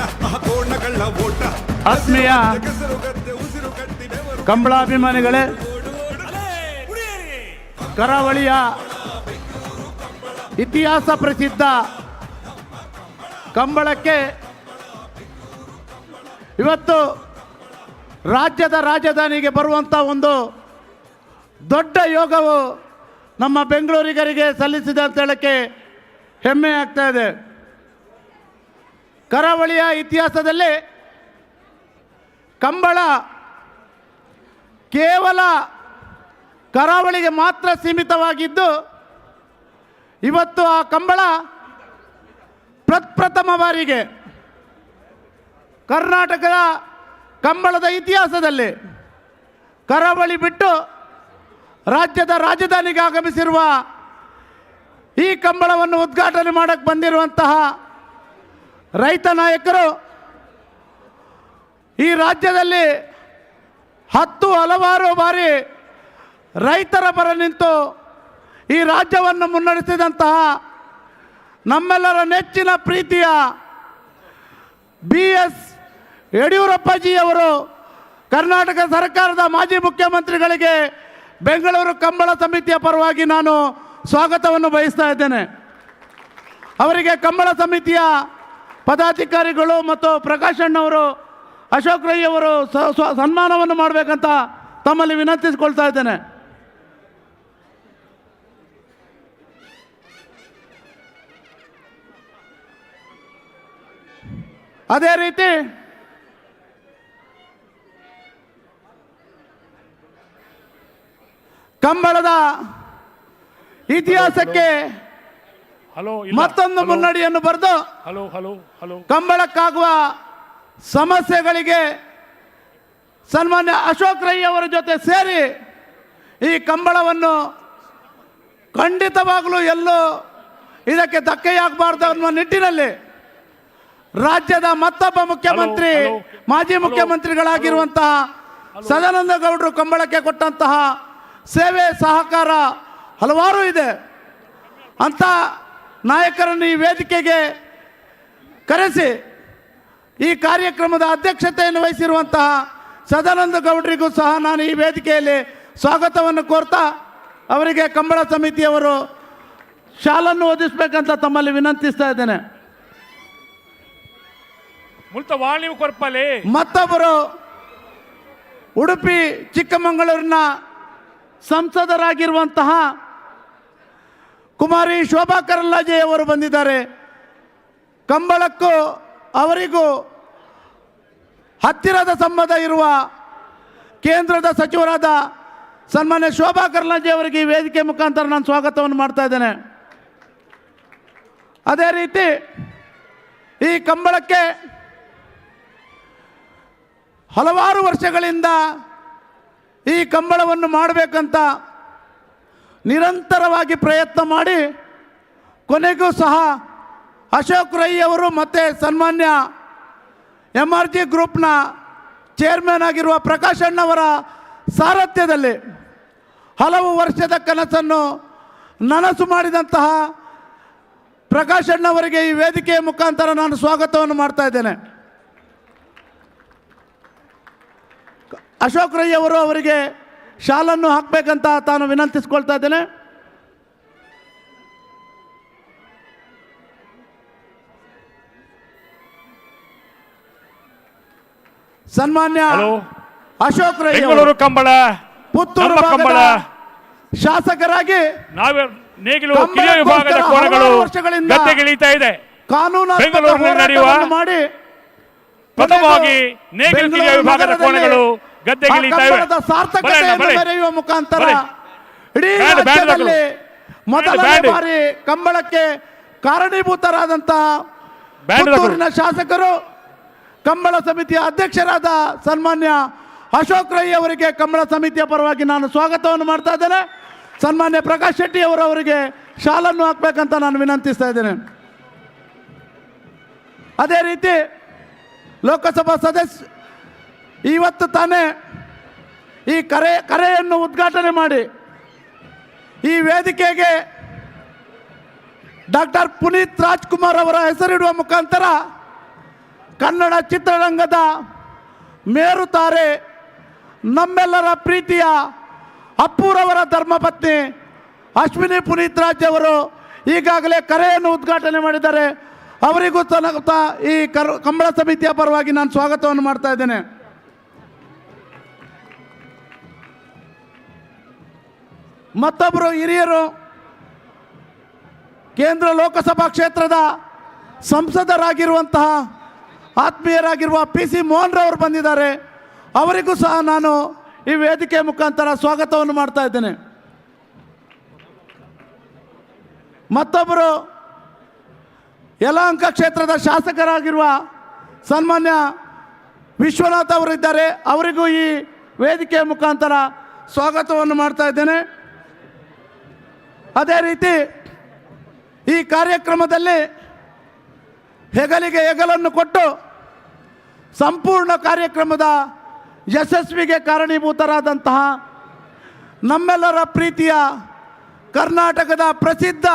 [SPEAKER 10] ಕೋಣಗಳ ಓಟ.
[SPEAKER 1] ಆತ್ಮೀಯ ಕಂಬಳಾಭಿಮಾನಿಗಳೇ, ಕರಾವಳಿಯ ಇತಿಹಾಸ ಪ್ರಸಿದ್ಧ ಕಂಬಳಕ್ಕೆ ಇವತ್ತು ರಾಜ್ಯದ ರಾಜಧಾನಿಗೆ ಬರುವಂಥ ಒಂದು ದೊಡ್ಡ ಯೋಗವು ನಮ್ಮ ಬೆಂಗಳೂರಿಗರಿಗೆ ಸಲ್ಲಿಸಿದೆ ಅಂತ ಹೇಳಕ್ಕೆ ಹೆಮ್ಮೆ ಆಗ್ತಾ ಇದೆ. ಕರಾವಳಿಯ ಇತಿಹಾಸದಲ್ಲಿ ಕಂಬಳ ಕೇವಲ ಕರಾವಳಿಗೆ ಮಾತ್ರ ಸೀಮಿತವಾಗಿದ್ದು, ಇವತ್ತು ಆ ಕಂಬಳ ಪ್ರಪ್ರಥಮ ಬಾರಿಗೆ ಕರ್ನಾಟಕದ ಕಂಬಳದ ಇತಿಹಾಸದಲ್ಲಿ ಕರಾವಳಿ ಬಿಟ್ಟು ರಾಜ್ಯದ ರಾಜಧಾನಿಗೆ ಆಗಮಿಸಿರುವ ಈ ಕಂಬಳವನ್ನು ಉದ್ಘಾಟನೆ ಮಾಡಕ್ಕೆ ಬಂದಿರುವಂತಹ ರೈತ ನಾಯಕರು ಈ ರಾಜ್ಯದಲ್ಲಿ ಹಲವಾರು ಬಾರಿ ರೈತರ ಪರ ನಿಂತು ಈ ರಾಜ್ಯವನ್ನು ಮುನ್ನಡೆಸಿದಂತಹ ನಮ್ಮೆಲ್ಲರ ನೆಚ್ಚಿನ ಪ್ರೀತಿಯ BS ಯಡಿಯೂರಪ್ಪಜಿಯವರು ಕರ್ನಾಟಕ ಸರ್ಕಾರದ ಮಾಜಿ ಮುಖ್ಯಮಂತ್ರಿಗಳಿಗೆ ಬೆಂಗಳೂರು ಕಂಬಳ ಸಮಿತಿಯ ಪರವಾಗಿ ನಾನು ಸ್ವಾಗತವನ್ನು ಬಯಸ್ತಾ ಇದ್ದೇನೆ. ಅವರಿಗೆ ಕಂಬಳ ಸಮಿತಿಯ ಪದಾಧಿಕಾರಿಗಳು ಮತ್ತು ಪ್ರಕಾಶ್ ಅಣ್ಣವರು, ಅಶೋಕ್ ರೈ ಅವರು ಸನ್ಮಾನವನ್ನು ಮಾಡಬೇಕಂತ ತಮ್ಮಲ್ಲಿ ವಿನಂತಿಸಿಕೊಳ್ತಾ ಇದ್ದೇನೆ. ಅದೇ ರೀತಿ ಕಂಬಳದ ಇತಿಹಾಸಕ್ಕೆ ಮತ್ತೊಂದು ಮುನ್ನಡಿಯನ್ನು ಬರೆದು ಕಂಬಳಕ್ಕಾಗುವ ಸಮಸ್ಯೆಗಳಿಗೆ ಸನ್ಮಾನ್ಯ ಅಶೋಕ್ ರೈ ಅವರ ಜೊತೆ ಸೇರಿ ಈ ಕಂಬಳವನ್ನು ಖಂಡಿತವಾಗಲೂ ಎಲ್ಲೂ ಇದಕ್ಕೆ ಧಕ್ಕೆಯಾಗಬಾರ್ದು ಅನ್ನುವ ನಿಟ್ಟಿನಲ್ಲಿ ರಾಜ್ಯದ ಮತ್ತೊಬ್ಬ ಮುಖ್ಯಮಂತ್ರಿ ಮಾಜಿ ಮುಖ್ಯಮಂತ್ರಿಗಳಾಗಿರುವಂತಹ ಸದಾನಂದ ಗೌಡರು ಕಂಬಳಕ್ಕೆ ಕೊಟ್ಟಂತಹ ಸೇವೆ ಸಹಕಾರ ಹಲವಾರು ಇದೆ. ಅಂಥ ನಾಯಕರನ್ನು ಈ ವೇದಿಕೆಗೆ ಕರೆಸಿ ಈ ಕಾರ್ಯಕ್ರಮದ ಅಧ್ಯಕ್ಷತೆಯನ್ನು ವಹಿಸಿರುವಂತಹ ಸದಾನಂದ ಗೌಡರಿಗೂ ಸಹ ನಾನು ಈ ವೇದಿಕೆಯಲ್ಲಿ
[SPEAKER 13] ಸ್ವಾಗತವನ್ನು ಕೋರ್ತಾ ಅವರಿಗೆ ಕಂಬಳ ಸಮಿತಿಯವರು ಶಾಲನ್ನು ಓದಿಸ್ಬೇಕಂತ ತಮ್ಮಲ್ಲಿ ವಿನಂತಿಸ್ತಾ ಇದ್ದೇನೆ. ಮತ್ತೊಬ್ಬರು ಉಡುಪಿ ಚಿಕ್ಕಮಗಳೂರಿನ ಸಂಸದರಾಗಿರುವಂತಹ ಕುಮಾರಿ ಶೋಭಾ ಕರಂದ್ಲಾಜೆ ಅವರು ಬಂದಿದ್ದಾರೆ. ಕಂಬಳಕ್ಕೂ ಅವರಿಗೂ ಹತ್ತಿರದ ಸಂಬಂಧ ಇರುವ ಕೇಂದ್ರದ ಸಚಿವರಾದ ಸನ್ಮಾನ್ಯ ಶೋಭಾ ಕರಂದ್ಲಾಜೆ ಅವರಿಗೆ ಈ ವೇದಿಕೆ ಮುಖಾಂತರ ನಾನು ಸ್ವಾಗತವನ್ನು ಮಾಡ್ತಾ ಇದ್ದೇನೆ. ಅದೇ ರೀತಿ ಈ ಕಂಬಳಕ್ಕೆ ಹಲವಾರು ವರ್ಷಗಳಿಂದ ಈ ಕಂಬಳವನ್ನು ಮಾಡಬೇಕಂತ ನಿರಂತರವಾಗಿ ಪ್ರಯತ್ನ ಮಾಡಿ ಕೊನೆಗೂ ಸಹ ಅಶೋಕ್ ರೈ ಅವರು ಮತ್ತು ಸನ್ಮಾನ್ಯ MRG ಗ್ರೂಪ್ನ ಚೇರ್ಮನ್ ಆಗಿರುವ ಪ್ರಕಾಶ್ ಅಣ್ಣವರ ಸಾರಥ್ಯದಲ್ಲಿ ಹಲವು ವರ್ಷದ ಕನಸನ್ನು ನನಸು ಮಾಡಿದಂತಹ ಪ್ರಕಾಶ್ ಅಣ್ಣವರಿಗೆ ಈ ವೇದಿಕೆಯ ಮುಖಾಂತರ ನಾನು ಸ್ವಾಗತವನ್ನು ಮಾಡ್ತಾ ಇದ್ದೇನೆ. ಅಶೋಕ್ ರೈ ಅವರು ಅವರಿಗೆ ಶಾಲನ್ನು ಹಾಕಬೇಕಂತ ತಾನು ವಿನಂತಿಸ್ಕೊಳ್ತಾ ಇದ್ದೇನೆ. ಸನ್ಮಾನ್ಯ ಅಶೋಕ್ ರೈ
[SPEAKER 7] ಬೆಂಗಳೂರು ಕಂಬಳ,
[SPEAKER 13] ಪುತ್ತೂರು
[SPEAKER 7] ಕಂಬಳ
[SPEAKER 13] ಶಾಸಕರಾಗಿ
[SPEAKER 7] ನೇಗಿಲು ಕಿರಿಯ ವಿಭಾಗದ ಕೋಣಗಳು ಗದ್ದೆಗಿಳಿತಾ ಇದೆ. ಬೆಂಗಳೂರಿನಲ್ಲಿ ನಡೆಯುವ ಪ್ರಥಮವಾಗಿ ನೇಗಿಲು ಕಿರಿಯ ವಿಭಾಗದ ಕೋಣಗಳು ಗದ್ದೆಗಿಳಿತಾ ಇವೆ.
[SPEAKER 13] ಮೆರೆಯುವ ಮುಖಾಂತರ ಇಡೀ ರಾಜ್ಯದಲ್ಲಿ ಮೊದಲನೇ ಬಾರಿ ಕಂಬಳಕ್ಕೆ ಕಾರಣೀಭೂತರಾದಂತಹ ಪುತ್ತೂರಿನ ಶಾಸಕರು ಕಂಬಳ ಸಮಿತಿಯ ಅಧ್ಯಕ್ಷರಾದ ಸನ್ಮಾನ್ಯ ಅಶೋಕ್ ರೈ ಅವರಿಗೆ ಕಂಬಳ ಸಮಿತಿಯ ಪರವಾಗಿ ನಾನು ಸ್ವಾಗತವನ್ನು ಮಾಡ್ತಾ ಇದ್ದೇನೆ. ಸನ್ಮಾನ್ಯ ಪ್ರಕಾಶ್ ಶೆಟ್ಟಿ ಅವರು ಅವರಿಗೆ ಶಾಲನ್ನು ಹಾಕಬೇಕಂತ ನಾನು ವಿನಂತಿಸ್ತಾ ಇದ್ದೇನೆ. ಅದೇ ರೀತಿ ಲೋಕಸಭಾ ಸದಸ್ಯ ಇವತ್ತು ತಾನೇ ಈ ಕರೆಯನ್ನು ಉದ್ಘಾಟನೆ ಮಾಡಿ ಈ ವೇದಿಕೆಗೆ ಡಾಕ್ಟರ್ ಪುನೀತ್ ರಾಜ್ಕುಮಾರ್ ಅವರ ಹೆಸರಿಡುವ ಮುಖಾಂತರ ಕನ್ನಡ ಚಿತ್ರರಂಗದ ಮೇರುತಾರೆ ನಮ್ಮೆಲ್ಲರ ಪ್ರೀತಿಯ ಅಪ್ಪೂರವರ ಧರ್ಮಪತ್ನಿ ಅಶ್ವಿನಿ ಪುನೀತ್ ರಾಜ್ ಅವರು ಈಗಾಗಲೇ ಕರೆಯನ್ನು ಉದ್ಘಾಟನೆ ಮಾಡಿದ್ದಾರೆ. ಅವರಿಗೂ ಈ ಕಂಬಳ ಸಮಿತಿಯ ಪರವಾಗಿ ನಾನು ಸ್ವಾಗತವನ್ನು ಮಾಡ್ತಾ ಇದ್ದೇನೆ. ಮತ್ತೊಬ್ಬರು ಹಿರಿಯರು ಕೇಂದ್ರ ಲೋಕಸಭಾ ಕ್ಷೇತ್ರದ ಸಂಸದರಾಗಿರುವಂತಹ ಆತ್ಮೀಯರಾಗಿರುವ PC ಮೋಹನ್ ರವರು ಬಂದಿದ್ದಾರೆ. ಅವರಿಗೂ ಸಹ ನಾನು ಈ ವೇದಿಕೆ ಮುಖಾಂತರ ಸ್ವಾಗತವನ್ನು ಮಾಡ್ತಾ ಇದ್ದೇನೆ. ಮತ್ತೊಬ್ಬರು ಯಲಹಂಕ ಕ್ಷೇತ್ರದ ಶಾಸಕರಾಗಿರುವ ಸನ್ಮಾನ್ಯ ವಿಶ್ವನಾಥ್ ಅವರಿದ್ದಾರೆ. ಅವರಿಗೂ ಈ ವೇದಿಕೆಯ ಮುಖಾಂತರ ಸ್ವಾಗತವನ್ನು ಮಾಡ್ತಾ ಇದ್ದೇನೆ. ಅದೇ ರೀತಿ ಈ ಕಾರ್ಯಕ್ರಮದಲ್ಲಿ ಹೆಗಲಿಗೆ ಹೆಗಲನ್ನು ಕೊಟ್ಟು ಸಂಪೂರ್ಣ ಕಾರ್ಯಕ್ರಮದ ಯಶಸ್ವಿಗೆ ಕಾರಣೀಭೂತರಾದಂತಹ ನಮ್ಮೆಲ್ಲರ ಪ್ರೀತಿಯ ಕರ್ನಾಟಕದ ಪ್ರಸಿದ್ಧ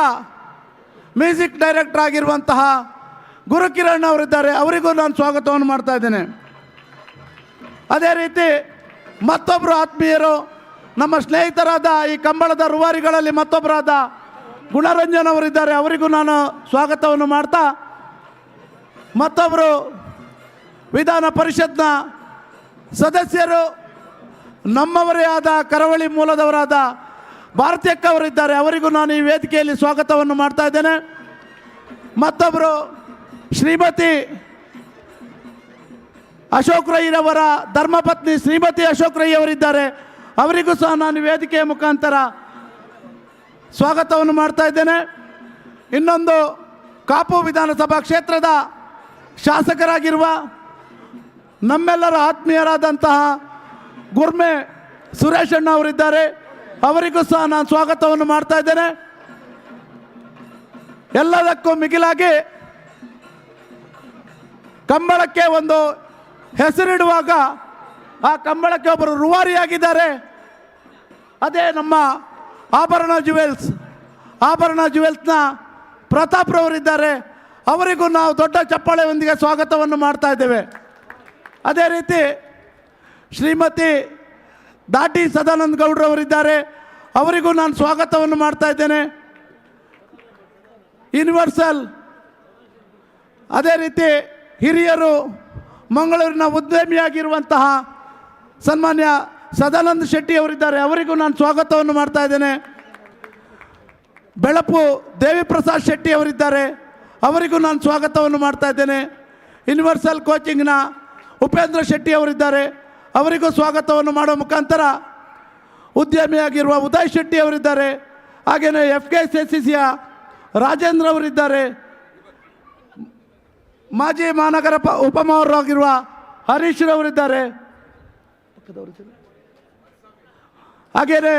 [SPEAKER 13] ಮ್ಯೂಸಿಕ್ ಡೈರೆಕ್ಟರ್ ಆಗಿರುವಂತಹ ಗುರುಕಿರಣ್ ಅವರಿದ್ದಾರೆ. ಅವರಿಗೂ ನಾನು ಸ್ವಾಗತವನ್ನು ಮಾಡ್ತಾ ಇದ್ದೇನೆ. ಅದೇ ರೀತಿ ಮತ್ತೊಬ್ಬರು ಆತ್ಮೀಯರು ನಮ್ಮ ಸ್ನೇಹಿತರಾದ ಈ ಕಂಬಳದ ರೂವಾರಿಗಳಲ್ಲಿ ಮತ್ತೊಬ್ಬರಾದ ಗುಣರಂಜನ್ ಅವರಿದ್ದಾರೆ. ಅವರಿಗೂ ನಾನು ಸ್ವಾಗತವನ್ನು ಮಾಡ್ತಾ ಮತ್ತೊಬ್ಬರು ವಿಧಾನ ಪರಿಷತ್ನ ಸದಸ್ಯರು ನಮ್ಮವರೇ ಆದ ಕರಾವಳಿ ಮೂಲದವರಾದ ಭಾರತೀಯಕ್ಕ ಅವರಿದ್ದಾರೆ. ಅವರಿಗೂ ನಾನು ಈ ವೇದಿಕೆಯಲ್ಲಿ ಸ್ವಾಗತವನ್ನು ಮಾಡ್ತಾ ಇದ್ದೇನೆ. ಮತ್ತೊಬ್ಬರು ಶ್ರೀಮತಿ ಅಶೋಕ್ ರೈರವರ ಧರ್ಮಪತ್ನಿ ಶ್ರೀಮತಿ ಅಶೋಕ್ ರೈ ಅವರಿದ್ದಾರೆ. ಅವರಿಗೂ ಸಹ ನಾನು ವೇದಿಕೆಯ ಮುಖಾಂತರ ಸ್ವಾಗತವನ್ನು ಮಾಡ್ತಾ ಇದ್ದೇನೆ. ಇನ್ನೊಂದು ಕಾಪು ವಿಧಾನಸಭಾ ಕ್ಷೇತ್ರದ ಶಾಸಕರಾಗಿರುವ ನಮ್ಮೆಲ್ಲರ ಆತ್ಮೀಯರಾದಂತಹ ಗುರ್ಮೆ ಸುರೇಶ್ ಅಣ್ಣ ಅವರಿದ್ದಾರೆ. ಅವರಿಗೂ ಸಹ ನಾನು ಸ್ವಾಗತವನ್ನು ಮಾಡ್ತಾ ಇದ್ದೇನೆ. ಎಲ್ಲದಕ್ಕೂ ಮಿಗಿಲಾಗಿ ಕಂಬಳಕ್ಕೆ ಒಂದು ಹೆಸರಿಡುವಾಗ ಆ ಕಂಬಳಕ್ಕೆ ಒಬ್ಬರು ರೂವಾರಿಯಾಗಿದ್ದಾರೆ. ಅದೇ ನಮ್ಮ ಆಭರಣ ಜುವೆಲ್ಸ್ನ ಪ್ರತಾಪ್ರವರಿದ್ದಾರೆ. ಅವರಿಗೂ ನಾವು ದೊಡ್ಡ ಚಪ್ಪಾಳೆಯೊಂದಿಗೆ ಸ್ವಾಗತವನ್ನು ಮಾಡ್ತಾ ಇದ್ದೇವೆ. ಅದೇ ರೀತಿ ಶ್ರೀಮತಿ ದಾಟಿ ಸದಾನಂದ ಗೌಡ್ರವರಿದ್ದಾರೆ, ಅವರಿಗೂ ನಾನು ಸ್ವಾಗತವನ್ನು ಮಾಡ್ತಾ ಇದ್ದೇನೆ. ಯೂನಿವರ್ಸಲ್ ಅದೇ ರೀತಿ ಹಿರಿಯರು ಮಂಗಳೂರಿನ ಉದ್ಯಮಿಯಾಗಿರುವಂತಹ ಸನ್ಮಾನ್ಯ ಸದಾನಂದ ಶೆಟ್ಟಿ ಅವರಿದ್ದಾರೆ, ಅವರಿಗೂ ನಾನು ಸ್ವಾಗತವನ್ನು ಮಾಡ್ತಾ ಇದ್ದೇನೆ. ಬೆಳಪು ದೇವಿಪ್ರಸಾದ್ ಶೆಟ್ಟಿ ಅವರಿದ್ದಾರೆ, ಅವರಿಗೂ ನಾನು ಸ್ವಾಗತವನ್ನು ಮಾಡ್ತಾ ಇದ್ದೇನೆ. ಯೂನಿವರ್ಸಲ್ ಕೋಚಿಂಗ್ನ ಉಪೇಂದ್ರ ಶೆಟ್ಟಿ ಅವರಿದ್ದಾರೆ, ಅವರಿಗೂ ಸ್ವಾಗತವನ್ನು ಮಾಡೋ ಮುಖಾಂತರ ಉದ್ಯಮಿಯಾಗಿರುವ ಉದಯ್ ಶೆಟ್ಟಿ ಅವರಿದ್ದಾರೆ. ಹಾಗೆಯೇ FKCCಯ ರಾಜೇಂದ್ರ ಅವರಿದ್ದಾರೆ, ಮಾಜಿ ಮಹಾನಗರ ಉಪಮೇಯರ್ ಹರೀಶ್ ರವರಿದ್ದಾರೆ. ಹಾಗೆಯೇ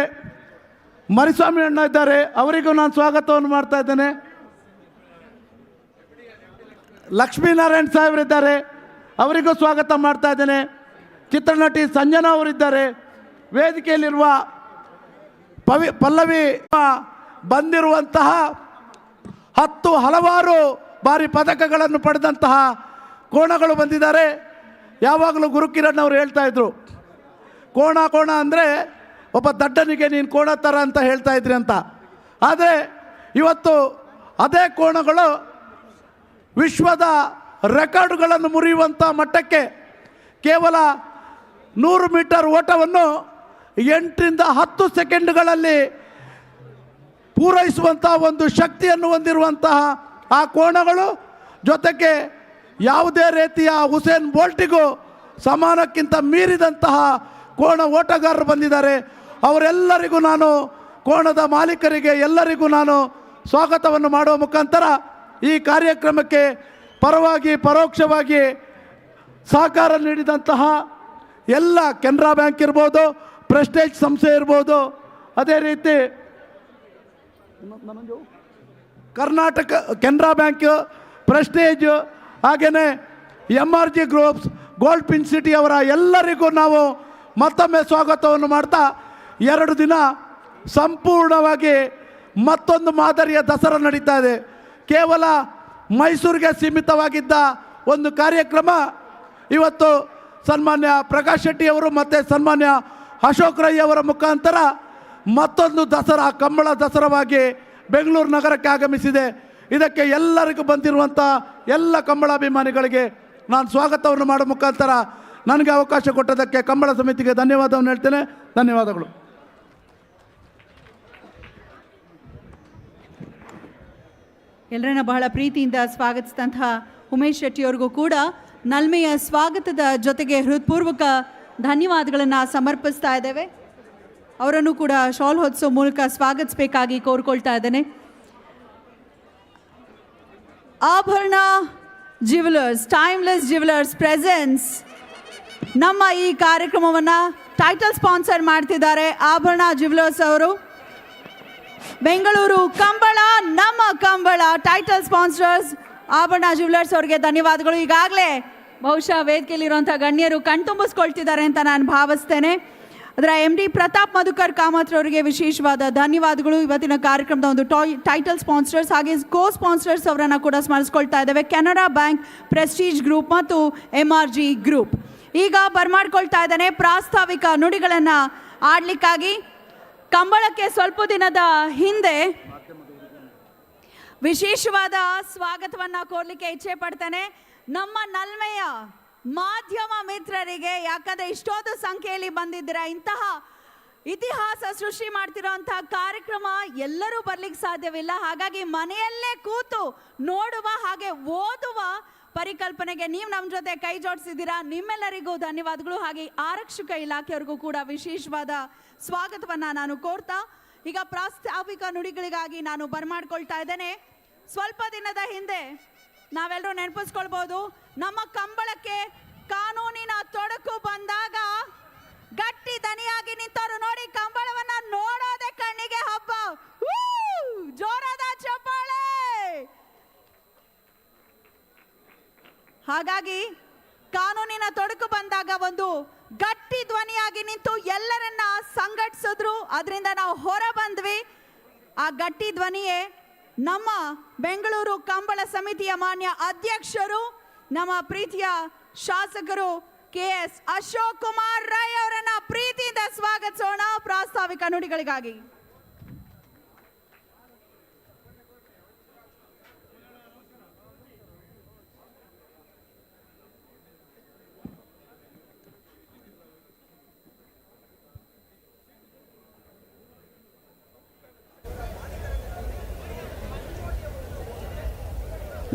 [SPEAKER 13] ಮರಿಸ್ವಾಮಿ ಅಣ್ಣ ಇದ್ದಾರೆ, ಅವರಿಗೂ ನಾನು ಸ್ವಾಗತವನ್ನು ಮಾಡ್ತಾ ಇದ್ದೇನೆ. ಲಕ್ಷ್ಮೀನಾರಾಯಣ್ ಸಾಹೇಬರಿದ್ದಾರೆ, ಅವರಿಗೂ ಸ್ವಾಗತ ಮಾಡ್ತಾ ಇದ್ದೇನೆ. ಚಿತ್ರನಟಿ ಸಂಜನಾ ಅವರಿದ್ದಾರೆ. ವೇದಿಕೆಯಲ್ಲಿರುವ ಪಲ್ಲವಿ ಬಂದಿರುವಂತಹ 10 ಹಲವಾರು ಬಾರಿ ಪದಕಗಳನ್ನು ಪಡೆದಂತಹ ಕೋಣಗಳು ಬಂದಿದ್ದಾರೆ. ಯಾವಾಗಲೂ ಗುರುಕಿರಣ್ ಅವರು ಹೇಳ್ತಾ ಇದ್ರು, ಕೋಣ ಅಂದರೆ ಒಬ್ಬ ದಡ್ಡನಿಗೆ ನೀನು ಕೋಣ ಥರ ಅಂತ ಹೇಳ್ತಾ ಇದ್ರಿ ಅಂತ. ಆದರೆ ಇವತ್ತು ಅದೇ ಕೋಣಗಳು ವಿಶ್ವದ ರೆಕಾರ್ಡ್ಗಳನ್ನು ಮುರಿಯುವಂಥ ಮಟ್ಟಕ್ಕೆ ಕೇವಲ 100 ಮೀಟರ್ ಓಟವನ್ನು 8ರಿಂದ 10 ಸೆಕೆಂಡ್ಗಳಲ್ಲಿ ಪೂರೈಸುವಂಥ ಒಂದು ಶಕ್ತಿಯನ್ನು ಹೊಂದಿರುವಂತಹ ಆ ಕೋಣಗಳು, ಜೊತೆಗೆ ಯಾವುದೇ ರೀತಿಯ ಹುಸೇನ್ ಬೋಲ್ಟಿಗೂ ಸಮಾನಕ್ಕಿಂತ ಮೀರಿದಂತಹ ಕೋಣ ಓಟಗಾರರು ಬಂದಿದ್ದಾರೆ. ಅವರೆಲ್ಲರಿಗೂ ನಾನು, ಕೋಣದ ಮಾಲೀಕರಿಗೆ ಎಲ್ಲರಿಗೂ ನಾನು ಸ್ವಾಗತವನ್ನು ಮಾಡುವ ಮುಖಾಂತರ ಈ ಕಾರ್ಯಕ್ರಮಕ್ಕೆ ಪರವಾಗಿ ಪರೋಕ್ಷವಾಗಿ ಸಹಕಾರ ನೀಡಿದಂತಹ ಎಲ್ಲ ಕೆನರಾ ಬ್ಯಾಂಕ್ ಇರ್ಬೋದು, ಪ್ರೆಸ್ಟೇಜ್ ಸಂಸ್ಥೆ ಇರ್ಬೋದು, ಅದೇ ರೀತಿ ಕರ್ನಾಟಕ ಕೆನರಾ ಬ್ಯಾಂಕ್, ಪ್ರೆಸ್ಟೇಜ್, ಹಾಗೆಯೇ MRG groups, gold pin city ಅವರ ಎಲ್ಲರಿಗೂ ನಾವು ಮತ್ತೊಮ್ಮೆ ಸ್ವಾಗತವನ್ನು ಮಾಡ್ತಾ 2 ದಿನ ಸಂಪೂರ್ಣವಾಗಿ ಮತ್ತೊಂದು ಮಾದರಿಯ ದಸರಾ ನಡೀತಾ ಇದೆ. ಕೇವಲ ಮೈಸೂರಿಗೆ ಸೀಮಿತವಾಗಿದ್ದ ಒಂದು ಕಾರ್ಯಕ್ರಮ ಇವತ್ತು ಸನ್ಮಾನ್ಯ ಪ್ರಕಾಶ್ ಶೆಟ್ಟಿ ಅವರು ಮತ್ತು ಸನ್ಮಾನ್ಯ ಅಶೋಕ್ ರೈ ಅವರ ಮುಖಾಂತರ ಮತ್ತೊಂದು ದಸರಾ, ಕಂಬಳ ದಸರಾವಾಗಿ ಬೆಂಗಳೂರು ನಗರಕ್ಕೆ ಆಗಮಿಸಿದೆ. ಇದಕ್ಕೆ ಎಲ್ಲರಿಗೂ ಬಂದಿರುವಂಥ ಎಲ್ಲ ಕಂಬಳಾಭಿಮಾನಿಗಳಿಗೆ ನಾನು ಸ್ವಾಗತವನ್ನು ಮಾಡೋ ಮುಖಾಂತರ ನನಗೆ ಅವಕಾಶ ಕೊಟ್ಟದಕ್ಕೆ ಕಂಬಳ ಸಮಿತಿಗೆ ಧನ್ಯವಾದವನ್ನು ಹೇಳ್ತೇನೆ. ಧನ್ಯವಾದಗಳು.
[SPEAKER 6] ಎಲ್ಲರನ್ನ ಬಹಳ ಪ್ರೀತಿಯಿಂದ ಸ್ವಾಗತಿಸಿದಂತಹ ಉಮೇಶ್ ಶೆಟ್ಟಿಯವರಿಗೂ ಕೂಡ ನಲ್ಮೆಯ ಸ್ವಾಗತದ ಜೊತೆಗೆ ಹೃತ್ಪೂರ್ವಕ ಧನ್ಯವಾದಗಳನ್ನು ಸಮರ್ಪಿಸ್ತಾ ಇದ್ದೇವೆ. ಅವರನ್ನು ಕೂಡ ಶಾಲ್ ಹೊದಿಸೋ ಮೂಲಕ ಸ್ವಾಗತಿಸಬೇಕಾಗಿ ಕೋರ್ಕೊಳ್ತಾ ಇದ್ದೇನೆ. ಆಭರಣ ಜ್ಯುವೆಲರ್ಸ್, ಟೈಮ್ಲೆಸ್ ಜ್ಯುವೆಲರ್ಸ್ ಪ್ರೆಸೆನ್ಸ್ ನಮ್ಮ ಈ ಕಾರ್ಯಕ್ರಮವನ್ನು ಟೈಟಲ್ ಸ್ಪಾನ್ಸರ್ ಮಾಡ್ತಿದ್ದಾರೆ. ಆಭರಣ ಜ್ಯುವೆಲರ್ಸ್ ಅವರು, ಬೆಂಗಳೂರು ಕಂಬಳ ನಮ್ಮ ಕಂಬಳ ಟೈಟಲ್ ಸ್ಪಾನ್ಸರ್ಸ್ ಆಭರಣ ಜ್ಯುವೆಲರ್ಸ್ ಅವರಿಗೆ ಧನ್ಯವಾದಗಳು. ಈಗಾಗಲೇ ಬಹುಶಃ ವೇದಿಕೆಯಲ್ಲಿರುವಂಥ ಗಣ್ಯರು ಕಣ್ತುಂಬಿಸ್ಕೊಳ್ತಿದ್ದಾರೆ ಅಂತ ನಾನು ಭಾವಿಸ್ತೇನೆ. ಅದರ MD ಪ್ರತಾಪ್ ಮಧುಕರ್ ಕಾಮತ್ ಅವರಿಗೆ ವಿಶೇಷವಾದ ಧನ್ಯವಾದಗಳು. ಇವತ್ತಿನ ಕಾರ್ಯಕ್ರಮದ ಒಂದು ಟೈಟಲ್ ಸ್ಪಾನ್ಸರ್ಸ್ ಹಾಗೆ ಕೋ ಸ್ಪಾನ್ಸರ್ಸ್ ಅವರನ್ನು ಕೂಡ ಸ್ಮರಿಸ್ಕೊಳ್ತಾ ಇದ್ದೇವೆ, ಕೆನರಾ ಬ್ಯಾಂಕ್, ಪ್ರೆಸ್ಟೀಜ್ ಗ್ರೂಪ್ ಮತ್ತು MRG ಗ್ರೂಪ್. ಈಗ ಬರ್ಮಾಡ್ಕೊಳ್ತಾ ಇದ್ದೇನೆ ಪ್ರಾಸ್ತಾವಿಕ ನುಡಿಗಳನ್ನು ಆಡಲಿಕ್ಕಾಗಿ. ಕಂಬಳಕ್ಕೆ ಸ್ವಲ್ಪ ದಿನದ ಹಿಂದೆ ವಿಶೇಷವಾದ ಸ್ವಾಗತವನ್ನು ಕೋರ್ಲಿಕ್ಕೆ ಇಚ್ಛೆ ಪಡ್ತೇನೆ ನಮ್ಮ ನಲ್ಮೆಯ ಮಾಧ್ಯಮ ಮಿತ್ರರಿಗೆ. ಯಾಕಂದರೆ ಇಷ್ಟೊಂದು ಸಂಖ್ಯೆಯಲ್ಲಿ ಬಂದಿದ್ದೀರಾ, ಇಂತಹ ಇತಿಹಾಸ ಸೃಷ್ಟಿ ಮಾಡ್ತಿರೋಂಥ ಕಾರ್ಯಕ್ರಮ ಎಲ್ಲರೂ ಬರ್ಲಿಕ್ಕೆ ಸಾಧ್ಯವಿಲ್ಲ. ಹಾಗಾಗಿ ಮನೆಯಲ್ಲೇ ಕೂತು ನೋಡುವ ಹಾಗೆ ಓದುವ ಪರಿಕಲ್ಪನೆಗೆ ನೀವು ನಮ್ಮ ಜೊತೆ ಕೈ ಜೋಡಿಸಿದ್ದೀರಾ. ನಿಮ್ಮೆಲ್ಲರಿಗೂ ಧನ್ಯವಾದಗಳು. ಹಾಗೆ ಆರಕ್ಷಕ ಇಲಾಖೆಯವರಿಗೂ ಕೂಡ ವಿಶೇಷವಾದ ಸ್ವಾಗತವನ್ನು ನಾನು ಕೋರ್ತಾ ಈಗ ಪ್ರಾಸ್ತಾವಿಕ ನುಡಿಗಳಿಗಾಗಿ ನಾನು ಬರ್ಮಾಡ್ಕೊಳ್ತಾ ಇದ್ದೇನೆ. ಸ್ವಲ್ಪ ದಿನದ ಹಿಂದೆ ನಾವೆಲ್ಲರೂ ನೆನಪಿಸ್ಕೊಳ್ಬೋದು, ನಮ್ಮ ಕಂಬಳಕ್ಕೆ ಕಾನೂನಿನ ತೊಡಕು ಬಂದಾಗ ಗಟ್ಟಿ ದನಿಯಾಗಿ ನಿಂತವರು ನೋಡಿ ಕಂಬಳವನ್ನ ನೋಡೋದೆ ಕಣ್ಣಿಗೆ ಹಬ್ಬ. ಜೋರಾದ ಚಪ್ಪಾಳೆ. ಹಾಗಾಗಿ ಕಾನೂನಿನ ತೊಡಕು ಬಂದಾಗ ಒಂದು ಗಟ್ಟಿ ಧ್ವನಿಯಾಗಿ ನಿಂತು ಎಲ್ಲರನ್ನ ಸಂಘಟಿಸಿದ್ರು. ಅದರಿಂದ ನಾವು ಹೊರ ಬಂದ್ವಿ. ಆ ಗಟ್ಟಿ ಧ್ವನಿಯೇ ನಮ್ಮ ಬೆಂಗಳೂರು ಕಂಬಳ ಸಮಿತಿಯ ಮಾನ್ಯ ಅಧ್ಯಕ್ಷರು, ನಮ್ಮ ಪ್ರೀತಿಯ ಶಾಸಕರು KS ಅಶೋಕ್ ಕುಮಾರ್ ರೈ ಅವರನ್ನ ಪ್ರೀತಿಯಿಂದ ಸ್ವಾಗತಿಸೋಣ ಪ್ರಾಸ್ತಾವಿಕ ನುಡಿಗಳಿಗಾಗಿ.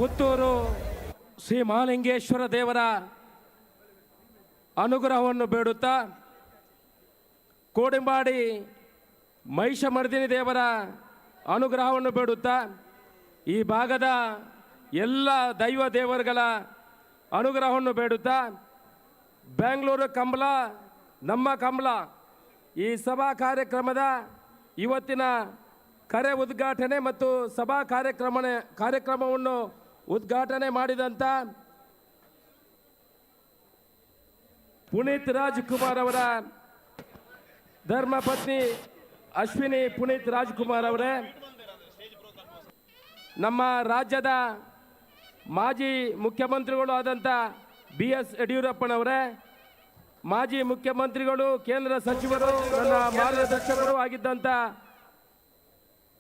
[SPEAKER 15] ಪುತ್ತೂರು ಶ್ರೀ ಮಹಾಲಿಂಗೇಶ್ವರ ದೇವರ ಅನುಗ್ರಹವನ್ನು ಬೇಡುತ್ತಾ, ಕೋಡಿಂಬಾಡಿ ಮಹಿಷಮರ್ದಿನಿ ದೇವರ ಅನುಗ್ರಹವನ್ನು ಬೇಡುತ್ತಾ, ಈ ಭಾಗದ ಎಲ್ಲ ದೈವ ದೇವರುಗಳ ಅನುಗ್ರಹವನ್ನು ಬೇಡುತ್ತಾ, ಬೆಂಗಳೂರು ಕಂಬಳ ನಮ್ಮ ಕಂಬಳ ಈ ಸಭಾ ಕಾರ್ಯಕ್ರಮದ ಇವತ್ತಿನ ಕರೆ ಉದ್ಘಾಟನೆ ಮತ್ತು ಸಭಾ ಕಾರ್ಯಕ್ರಮವನ್ನು ಉದ್ಘಾಟನೆ ಮಾಡಿದಂಥ ಪುನೀತ್ ರಾಜ್ಕುಮಾರ್ ಅವರ ಧರ್ಮಪತ್ನಿ ಅಶ್ವಿನಿ ಪುನೀತ್ ರಾಜ್ಕುಮಾರ್ ಅವರೇ, ನಮ್ಮ ರಾಜ್ಯದ ಮಾಜಿ ಮುಖ್ಯಮಂತ್ರಿಗಳು ಆದಂಥ BS ಯಡಿಯೂರಪ್ಪನವರೇ, ಮಾಜಿ ಮುಖ್ಯಮಂತ್ರಿಗಳು, ಕೇಂದ್ರ ಸಚಿವರು, ನನ್ನ ಮಾರ್ಗದರ್ಶಕರು ಆಗಿದ್ದಂಥ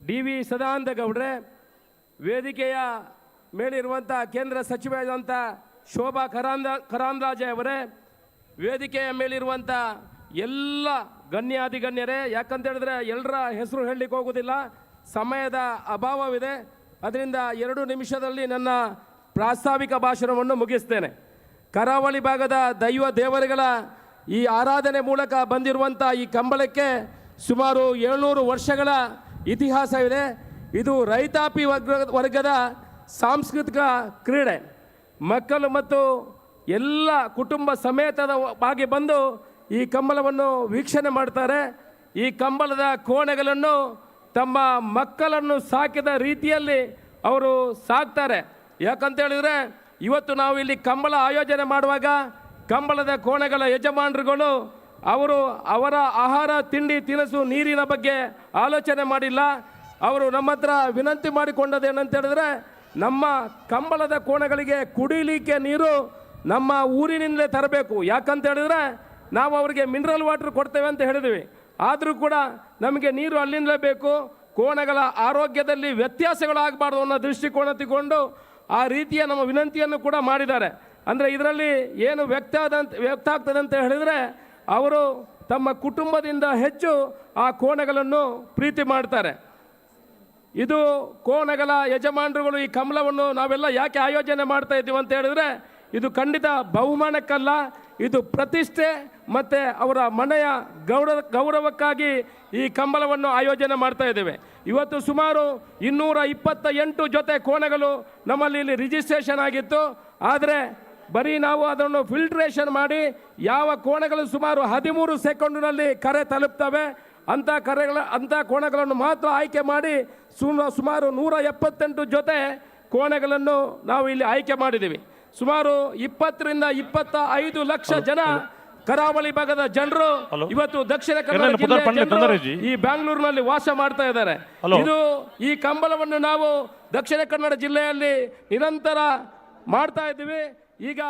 [SPEAKER 15] DV ಸದಾನಂದ ಗೌಡ್ರೆ, ವೇದಿಕೆಯ ಮೇಲಿರುವಂಥ ಕೇಂದ್ರ ಸಚಿವರಾದಂಥ ಶೋಭಾ ಕರಾಂದ್ಲಾಜೆ ಅವರೇ, ವೇದಿಕೆಯ ಮೇಲಿರುವಂಥ ಎಲ್ಲ ಗಣ್ಯಾಧಿಗಣ್ಯರೇ, ಯಾಕಂತ ಹೇಳಿದ್ರೆ ಎಲ್ಲರ ಹೆಸರು ಹೇಳಲಿಕ್ಕೆ ಹೋಗೋದಿಲ್ಲ, ಸಮಯದ ಅಭಾವವಿದೆ. ಅದರಿಂದ 2 ನಿಮಿಷದಲ್ಲಿ ನನ್ನ ಪ್ರಾಸ್ತಾವಿಕ ಭಾಷಣವನ್ನು ಮುಗಿಸ್ತೇನೆ. ಕರಾವಳಿ ಭಾಗದ ದೈವ ದೇವರುಗಳ ಈ ಆರಾಧನೆ ಮೂಲಕ ಬಂದಿರುವಂಥ ಈ ಕಂಬಳಕ್ಕೆ ಸುಮಾರು 700 ವರ್ಷಗಳ ಇತಿಹಾಸವಿದೆ. ಇದು ರೈತಾಪಿ ವರ್ಗದ ಸಾಂಸ್ಕೃತಿಕ ಕ್ರೀಡೆ. ಮಕ್ಕಳು ಮತ್ತು ಎಲ್ಲ ಕುಟುಂಬ ಸಮೇತವಾಗಿ ಬಂದು ಈ ಕಂಬಳವನ್ನು ವೀಕ್ಷಣೆ ಮಾಡ್ತಾರೆ. ಈ ಕಂಬಳದ ಕೋಣೆಗಳನ್ನು ತಮ್ಮ ಮಕ್ಕಳನ್ನು ಸಾಕಿದ ರೀತಿಯಲ್ಲಿ ಅವರು ಸಾಕ್ತಾರೆ. ಯಾಕಂತ ಹೇಳಿದರೆ ಇವತ್ತು ನಾವು ಇಲ್ಲಿ ಕಂಬಳ ಆಯೋಜನೆ ಮಾಡುವಾಗ ಕಂಬಳದ ಕೋಣೆಗಳ ಯಜಮಾನರುಗಳು ಅವರ ಆಹಾರ ತಿಂಡಿ ತಿನಿಸು ನೀರಿನ ಬಗ್ಗೆ ಆಲೋಚನೆ ಮಾಡಿಲ್ಲ. ಅವರು ನಮ್ಮ ಹತ್ರ ವಿನಂತಿ ಮಾಡಿಕೊಂಡದೇನಂತ ಹೇಳಿದ್ರೆ, ನಮ್ಮ ಕಂಬಳದ ಕೋಣೆಗಳಿಗೆ ಕುಡಿಲಿಕ್ಕೆ ನೀರು ನಮ್ಮ ಊರಿನಿಂದಲೇ ತರಬೇಕು. ಯಾಕಂತ ಹೇಳಿದ್ರೆ ನಾವು ಅವರಿಗೆ ಮಿನರಲ್ ವಾಟರ್ ಕೊಡ್ತೇವೆ ಅಂತ ಹೇಳಿದ್ವಿ, ಆದರೂ ಕೂಡ ನಮಗೆ ನೀರು ಅಲ್ಲಿಂದಲೇ ಬೇಕು. ಕೋಣೆಗಳ ಆರೋಗ್ಯದಲ್ಲಿ ವ್ಯತ್ಯಾಸಗಳಾಗಬಾರ್ದು ಅನ್ನೋ ದೃಷ್ಟಿಕೋನ ತಗೊಂಡು ಆ ರೀತಿಯ ನಮ್ಮ ವಿನಂತಿಯನ್ನು ಕೂಡ ಮಾಡಿದ್ದಾರೆ. ಅಂದರೆ ಇದರಲ್ಲಿ ಏನು ವ್ಯಕ್ತ ಆಗ್ತದೆ ಅಂತ ಹೇಳಿದರೆ, ಅವರು ತಮ್ಮ ಕುಟುಂಬದಿಂದ ಹೆಚ್ಚು ಆ ಕೋಣೆಗಳನ್ನು ಪ್ರೀತಿ ಮಾಡ್ತಾರೆ. ಇದು ಕೋಣೆಗಳ ಯಜಮಾನರುಗಳು ಈ ಕಂಬಳವನ್ನು ನಾವೆಲ್ಲ ಯಾಕೆ ಆಯೋಜನೆ ಮಾಡ್ತಾ ಇದ್ದೀವಿ ಅಂತ ಹೇಳಿದ್ರೆ, ಇದು ಖಂಡಿತ ಬಹುಮಾನಕ್ಕಲ್ಲ, ಇದು ಪ್ರತಿಷ್ಠೆ ಮತ್ತು ಅವರ ಮನೆಯ ಗೌರವಕ್ಕಾಗಿ ಈ ಕಂಬಳವನ್ನು ಆಯೋಜನೆ ಮಾಡ್ತಾ ಇದ್ದೇವೆ. ಇವತ್ತು ಸುಮಾರು 228 ಜೊತೆ ಕೋಣೆಗಳು ನಮ್ಮಲ್ಲಿ ಇಲ್ಲಿ ರಿಜಿಸ್ಟ್ರೇಷನ್ ಆಗಿತ್ತು. ಆದರೆ ಬರೀ ನಾವು ಅದನ್ನು ಫಿಲ್ಟ್ರೇಷನ್ ಮಾಡಿ ಯಾವ ಕೋಣೆಗಳು ಸುಮಾರು 13 ಸೆಕೆಂಡಿನಲ್ಲಿ ಕರೆ ತಲುಪ್ತವೆ ಅಂಥ ಕೋಣೆಗಳನ್ನು ಮಾತ್ರ ಆಯ್ಕೆ ಮಾಡಿ ಸುಮಾರು 178 ಜೊತೆ ಕೋಣೆಗಳನ್ನು ನಾವು ಇಲ್ಲಿ ಆಯ್ಕೆ ಮಾಡಿದ್ದೀವಿ. ಸುಮಾರು 20 ರಿಂದ 25 ಲಕ್ಷ ಜನ ಕರಾವಳಿ ಭಾಗದ ಜನರು ಇವತ್ತು ದಕ್ಷಿಣ ಕನ್ನಡ ಜಿಲ್ಲೆ ಈ ಬೆಂಗಳೂರಿನಲ್ಲಿ ವಾಸ ಮಾಡ್ತಾ ಇದ್ದಾರೆ. ಇದು ಈ ಕಂಬಳವನ್ನು ನಾವು ದಕ್ಷಿಣ ಕನ್ನಡ ಜಿಲ್ಲೆಯಲ್ಲಿ ನಿರಂತರ ಮಾಡ್ತಾ ಇದ್ದೀವಿ. ಈಗ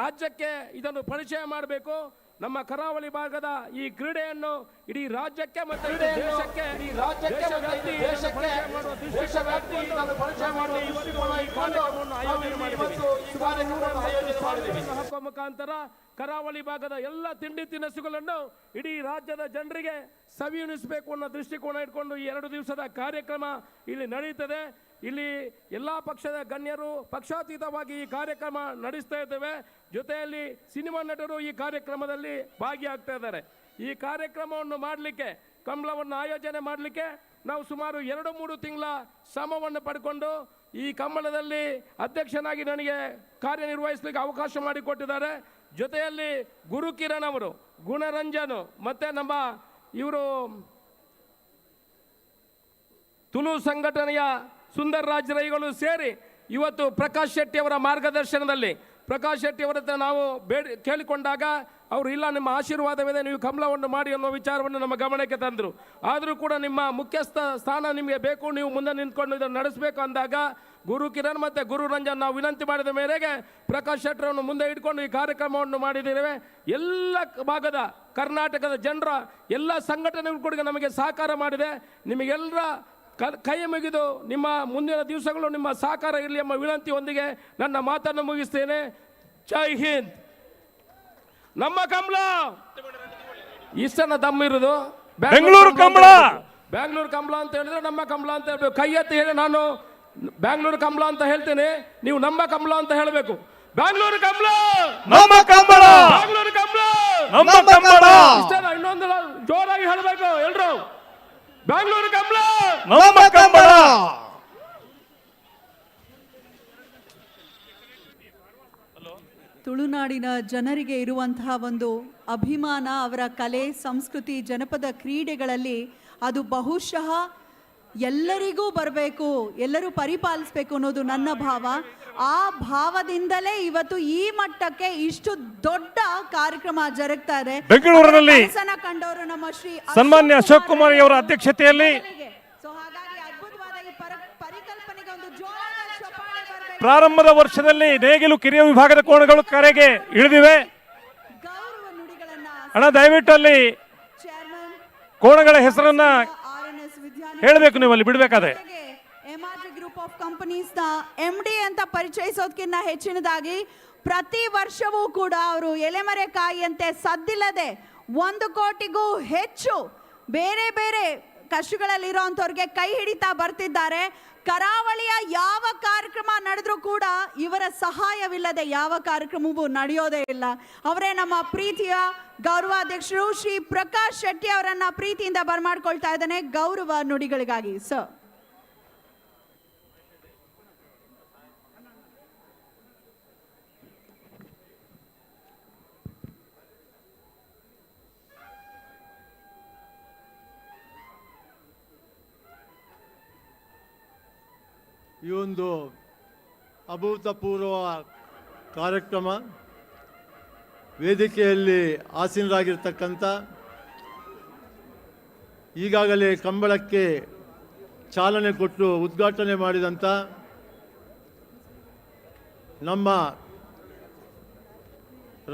[SPEAKER 15] ರಾಜ್ಯಕ್ಕೆ ಇದನ್ನು ಪರಿಚಯ ಮಾಡಬೇಕು. ನಮ್ಮ ಕರಾವಳಿ ಭಾಗದ ಈ ಕ್ರೀಡೆಯನ್ನು ಇಡೀ ರಾಜ್ಯಕ್ಕೆ ಮತ್ತು ದೇಶಕ್ಕೆ ಹಾಕುವ ಮುಖಾಂತರ ಕರಾವಳಿ ಭಾಗದ ಎಲ್ಲ ತಿಂಡಿ ತಿನಿಸುಗಳನ್ನು ಇಡೀ ರಾಜ್ಯದ ಜನರಿಗೆ ಸವಿಯುಣಿಸಬೇಕು ಅನ್ನೋ ದೃಷ್ಟಿಕೋನ ಇಟ್ಕೊಂಡು ಈ 2 ದಿವಸದ ಕಾರ್ಯಕ್ರಮ ಇಲ್ಲಿ ನಡೆಯುತ್ತದೆ. ಇಲ್ಲಿ ಎಲ್ಲ ಪಕ್ಷದ ಗಣ್ಯರು ಪಕ್ಷಾತೀತವಾಗಿ ಈ ಕಾರ್ಯಕ್ರಮ ನಡೆಸ್ತಾ ಇದ್ದೇವೆ. ಜೊತೆಯಲ್ಲಿ ಸಿನಿಮಾ ನಟರು ಈ ಕಾರ್ಯಕ್ರಮದಲ್ಲಿ ಭಾಗಿಯಾಗ್ತಾ ಇದ್ದಾರೆ. ಈ ಕಾರ್ಯಕ್ರಮವನ್ನು ಮಾಡಲಿಕ್ಕೆ, ಕಂಬಳವನ್ನು ಆಯೋಜನೆ ಮಾಡಲಿಕ್ಕೆ ನಾವು ಸುಮಾರು 2-3 ತಿಂಗಳ ಶ್ರಮವನ್ನು ಪಡ್ಕೊಂಡು ಈ ಕಂಬಳದಲ್ಲಿ ಅಧ್ಯಕ್ಷನಾಗಿ ನನಗೆ ಕಾರ್ಯನಿರ್ವಹಿಸಲಿಕ್ಕೆ ಅವಕಾಶ ಮಾಡಿಕೊಟ್ಟಿದ್ದಾರೆ. ಜೊತೆಯಲ್ಲಿ ಗುರುಕಿರಣ್ ಅವರು, ಗುಣರಂಜನ್ ಮತ್ತು ನಮ್ಮ ಇವರು ತುಳು ಸಂಘಟನೆಯ ಸುಂದರ್ ರಾಜ್ ರೈಗಳು ಸೇರಿ ಇವತ್ತು ಪ್ರಕಾಶ್ ಶೆಟ್ಟಿ ಅವರ ಮಾರ್ಗದರ್ಶನದಲ್ಲಿ ಪ್ರಕಾಶ್ ಶೆಟ್ಟಿ ಅವರ ಹತ್ರ ನಾವು ಕೇಳಿಕೊಂಡಾಗ ಅವರು ಇಲ್ಲ, ನಿಮ್ಮ ಆಶೀರ್ವಾದವಿದೆ, ನೀವು ಕಮಲವನ್ನು ಮಾಡಿ ಅನ್ನೋ ವಿಚಾರವನ್ನು ನಮ್ಮ ಗಮನಕ್ಕೆ ತಂದರು. ಆದರೂ ಕೂಡ ನಿಮ್ಮ ಮುಖ್ಯಸ್ಥ ಸ್ಥಾನ ನಿಮಗೆ ಬೇಕು, ನೀವು ಮುಂದೆ ನಿಂತ್ಕೊಂಡು ಇದನ್ನು ನಡೆಸಬೇಕು ಅಂದಾಗ ಗುರು ಕಿರಣ್ ಮತ್ತು ಗುರು ರಂಜನ್ ನಾವು ವಿನಂತಿ ಮಾಡಿದ ಮೇರೆಗೆ ಪ್ರಕಾಶ್ ಶೆಟ್ಟರನ್ನು ಮುಂದೆ ಇಟ್ಕೊಂಡು ಈ ಕಾರ್ಯಕ್ರಮವನ್ನು ಮಾಡಿದ್ದೇವೆ. ಎಲ್ಲ ಭಾಗದ ಕರ್ನಾಟಕದ ಜನರ ಎಲ್ಲ ಸಂಘಟನೆಗಳು ಕೂಡ ನಮಗೆ ಸಹಕಾರ ಮಾಡಿದೆ. ನಿಮಗೆಲ್ಲರ ಕೈ ಮುಗಿದು ನಿಮ್ಮ ಮುಂದಿನ ದಿವಸಗಳು ನಿಮ್ಮ ಸಹಕಾರ ಇರಲಿ ಎಂಬ ವಿನಂತಿಯೊಂದಿಗೆ ನನ್ನ ಮಾತನ್ನು ಮುಗಿಸ್ತೇನೆ. ಜೈ ಹಿಂದ್. ನಮ್ಮ ಕಮಲ ಇಷ್ಟನ್ನ ದಮ್ಮಿರುವುದು
[SPEAKER 7] ಬೆಂಗಳೂರು ಕಮಲ,
[SPEAKER 15] ಬ್ಯಾಂಗ್ಳೂರು ಕಮಲ ಅಂತ ಹೇಳಿದ್ರೆ ನಮ್ಮ ಕಮಲ ಅಂತ ಹೇಳ್ಬೇಕು. ಕೈ ಎತ್ತಿ ಹೇಳಿ ನಾನು ಬ್ಯಾಂಗ್ಳೂರು ಕಮಲ ಅಂತ ಹೇಳ್ತೇನೆ, ನೀವು ನಮ್ಮ ಕಮಲ ಅಂತ ಹೇಳಬೇಕು. ಬ್ಯಾಂಗ್ಳೂರು ಕಮಲ,
[SPEAKER 7] ನಮ್ಮ ಕಂಬಳ,
[SPEAKER 15] ಬ್ಯಾಂಗ್ಳೂರು ಕಮಲ,
[SPEAKER 7] ನಮ್ಮ ಕಂಬಳ.
[SPEAKER 15] ಇಷ್ಟೇನ, ಇನ್ನೊಂದು ಜೋರಾಗಿ ಹೇಳಬೇಕು ಎಲ್ರು. ಬ್ಯಾಂಗ್ಳೂರು ಕಮಲ,
[SPEAKER 7] ನಮ್ಮ ಕಂಬಳ.
[SPEAKER 6] ತುಳುನಾಡಿನ ಜನರಿಗೆ ಇರುವಂತಹ ಒಂದು ಅಭಿಮಾನ, ಅವರ ಕಲೆ, ಸಂಸ್ಕೃತಿ, ಜನಪದ ಕ್ರೀಡೆಗಳಲ್ಲಿ ಅದು ಬಹುಶಃ ಎಲ್ಲರಿಗೂ ಬರಬೇಕು, ಎಲ್ಲರೂ ಪರಿಪಾಲಿಸಬೇಕು ಅನ್ನೋದು ನನ್ನ ಭಾವ. ಆ ಭಾವದಿಂದಲೇ ಇವತ್ತು ಈ ಮಟ್ಟಕ್ಕೆ ಇಷ್ಟು ದೊಡ್ಡ ಕಾರ್ಯಕ್ರಮ ಜರುಗ್ತಾ ಇದೆ.
[SPEAKER 7] ಬೆಂಗಳೂರಿನಲ್ಲಿ
[SPEAKER 6] ಕಂಡವರು ನಮ್ಮ ಶ್ರೀ
[SPEAKER 7] ಸನ್ಮಾನ್ಯ ಅಶೋಕ್ ಕುಮಾರ್ ಅವರ ಅಧ್ಯಕ್ಷತೆಯಲ್ಲಿ
[SPEAKER 6] ಸೊ ಹಾಗಾಗಿ ಅದ್ಭುತವಾದ ಈ ಪರಿಕಲ್ಪನೆಗೆ ಒಂದು ಜೋರಾದ ಚಪ್ಪಾಳೆ ಬರಬೇಕು.
[SPEAKER 7] ಪ್ರಾರಂಭದ ವರ್ಷದಲ್ಲಿ ನೇಗಿಲು ಕಿರಿಯ ವಿಭಾಗದ ಕೋಣಗಳು ಕರೆಗೆ ಇಳಿದಿವೆ.
[SPEAKER 6] ಗೌರವ ನುಡಿಗಳನ್ನ
[SPEAKER 7] ಅಣ್ಣ ದಯವಿಟ್ಟು ಅಲ್ಲಿ ಕೋಣಗಳ ಹೆಸರನ್ನ ಹೇಳಬೇಕು, ನೀವು ಅಲ್ಲಿ ಬಿಡಬೇಕಾದ್ರೆ.
[SPEAKER 6] ಎಮ್ಆರ್ಜಿ ಗ್ರೂಪ್ ಆಫ್ ಕಂಪನೀಸ್ ನ MD ಅಂತ ಪರಿಚಯಿಸೋದಕ್ಕಿಂತ ಹೆಚ್ಚಿನದಾಗಿ ಪ್ರತಿ ವರ್ಷವೂ ಕೂಡ ಅವರು ಎಲೆಮರೆಕಾಯಿಯಂತೆ ಸದ್ದಿಲ್ಲದೆ 1 ಕೋಟಿಗೂ ಹೆಚ್ಚು ಬೇರೆ ಬೇರೆ ಕಷ್ಟಗಳಲ್ಲಿರೋಂಥವ್ರಿಗೆ ಕೈ ಹಿಡಿತಾ ಬರ್ತಿದ್ದಾರೆ. ಕರಾವಳಿಯ ಯಾವ ಕಾರ್ಯಕ್ರಮ ನಡೆದ್ರೂ ಕೂಡ ಇವರ ಸಹಾಯವಿಲ್ಲದೆ ಯಾವ ಕಾರ್ಯಕ್ರಮವೂ ನಡೆಯೋದೇ ಇಲ್ಲ. ಅವರೇ ನಮ್ಮ ಪ್ರೀತಿಯ ಗೌರವಾಧ್ಯಕ್ಷರು ಶ್ರೀ ಪ್ರಕಾಶ್ ಶೆಟ್ಟಿ ಅವರನ್ನ ಪ್ರೀತಿಯಿಂದ ಬರಮಾಡ್ಕೊಳ್ತಾ ಇದ್ದಾನೆ ಗೌರವ ನುಡಿಗಳಿಗಾಗಿ. ಸರ್,
[SPEAKER 17] ಈ ಒಂದು ಅಭೂತಪೂರ್ವ ಕಾರ್ಯಕ್ರಮ ವೇದಿಕೆಯಲ್ಲಿ ಆಸೀನರಾಗಿರ್ತಕ್ಕಂಥ, ಈಗಾಗಲೇ ಕಂಬಳಕ್ಕೆ ಚಾಲನೆ ಕೊಟ್ಟು ಉದ್ಘಾಟನೆ ಮಾಡಿದಂಥ ನಮ್ಮ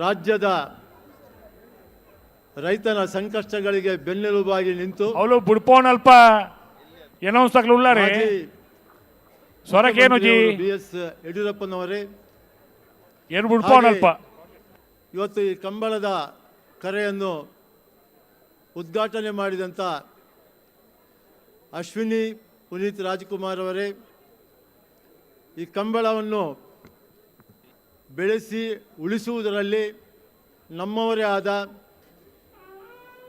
[SPEAKER 17] ರಾಜ್ಯದ ರೈತನ ಸಂಕಷ್ಟಗಳಿಗೆ ಬೆನ್ನೆಲುಬಾಗಿ ನಿಂತು
[SPEAKER 7] ಅವಳು ಬುಡ್ಪೋನಲ್ಪ ಏನೋ ಸಕಲುಳ್ಳಾರೆ ಸ್ವರಕೇನು ಜಿ
[SPEAKER 17] BS ಯಡಿಯೂರಪ್ಪನವರೇ
[SPEAKER 7] ಏನು ಬುಡ್ಪೋನಲ್ಪ
[SPEAKER 17] ಇವತ್ತು ಈ ಕಂಬಳದ ಕರೆಯನ್ನು ಉದ್ಘಾಟನೆ ಮಾಡಿದಂಥ ಅಶ್ವಿನಿ ಪುನೀತ್ ರಾಜ್ಕುಮಾರ್ ಅವರೇ, ಈ ಕಂಬಳವನ್ನು ಬೆಳೆಸಿ ಉಳಿಸುವುದರಲ್ಲಿ ನಮ್ಮವರೇ ಆದ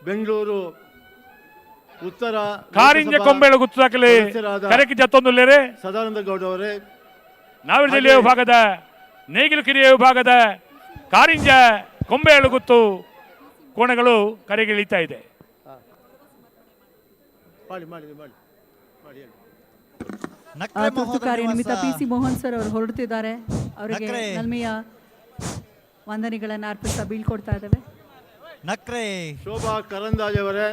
[SPEAKER 17] ಬೆಂಗಳೂರು ಉತ್ತರ
[SPEAKER 7] ಕಾರಿಂಜ ಕೊಂಬೆಳು ಗುತ್ತಾಕಲಿ ಕರೆಕಿ ಜತ್ತೊಂದುಲ್ಲೇರೆ
[SPEAKER 17] ಸದಾನಂದ ಗೌಡ ಅವರೇ,
[SPEAKER 7] ನಾವಿನ ಜಿಲ್ಲೆಯ ವಿಭಾಗದ ನೇಗಿಲು ಕಿರಿಯ ವಿಭಾಗದ ಕಾರಿಂಜ ಕೊಂಬೆ ಎಳುಗುತ್ತು ಕೋಣಗಳು ಕರೆಗಿಳಿತಾ ಇದೆ.
[SPEAKER 6] ತುರ್ತು ಕಾರ್ಯ ನಿಮಿತ್ತ PC ಮೋಹನ್ ಸರ್ ಅವರು ಹೊರಡ್ತಿದ್ದಾರೆ. ಅವರಿಗೆ ನಲ್ಮೆಯ ವಂದನೆಗಳನ್ನು ಅರ್ಪಿಸ್ತಾ ಬೀಳ್ಕೊಡ್ತಾ ಇದ್ದೇವೆ.
[SPEAKER 17] ನಕ್ರೆ ಶೋಭಾ ಕರಂದಾಜ್ ಅವರೇ,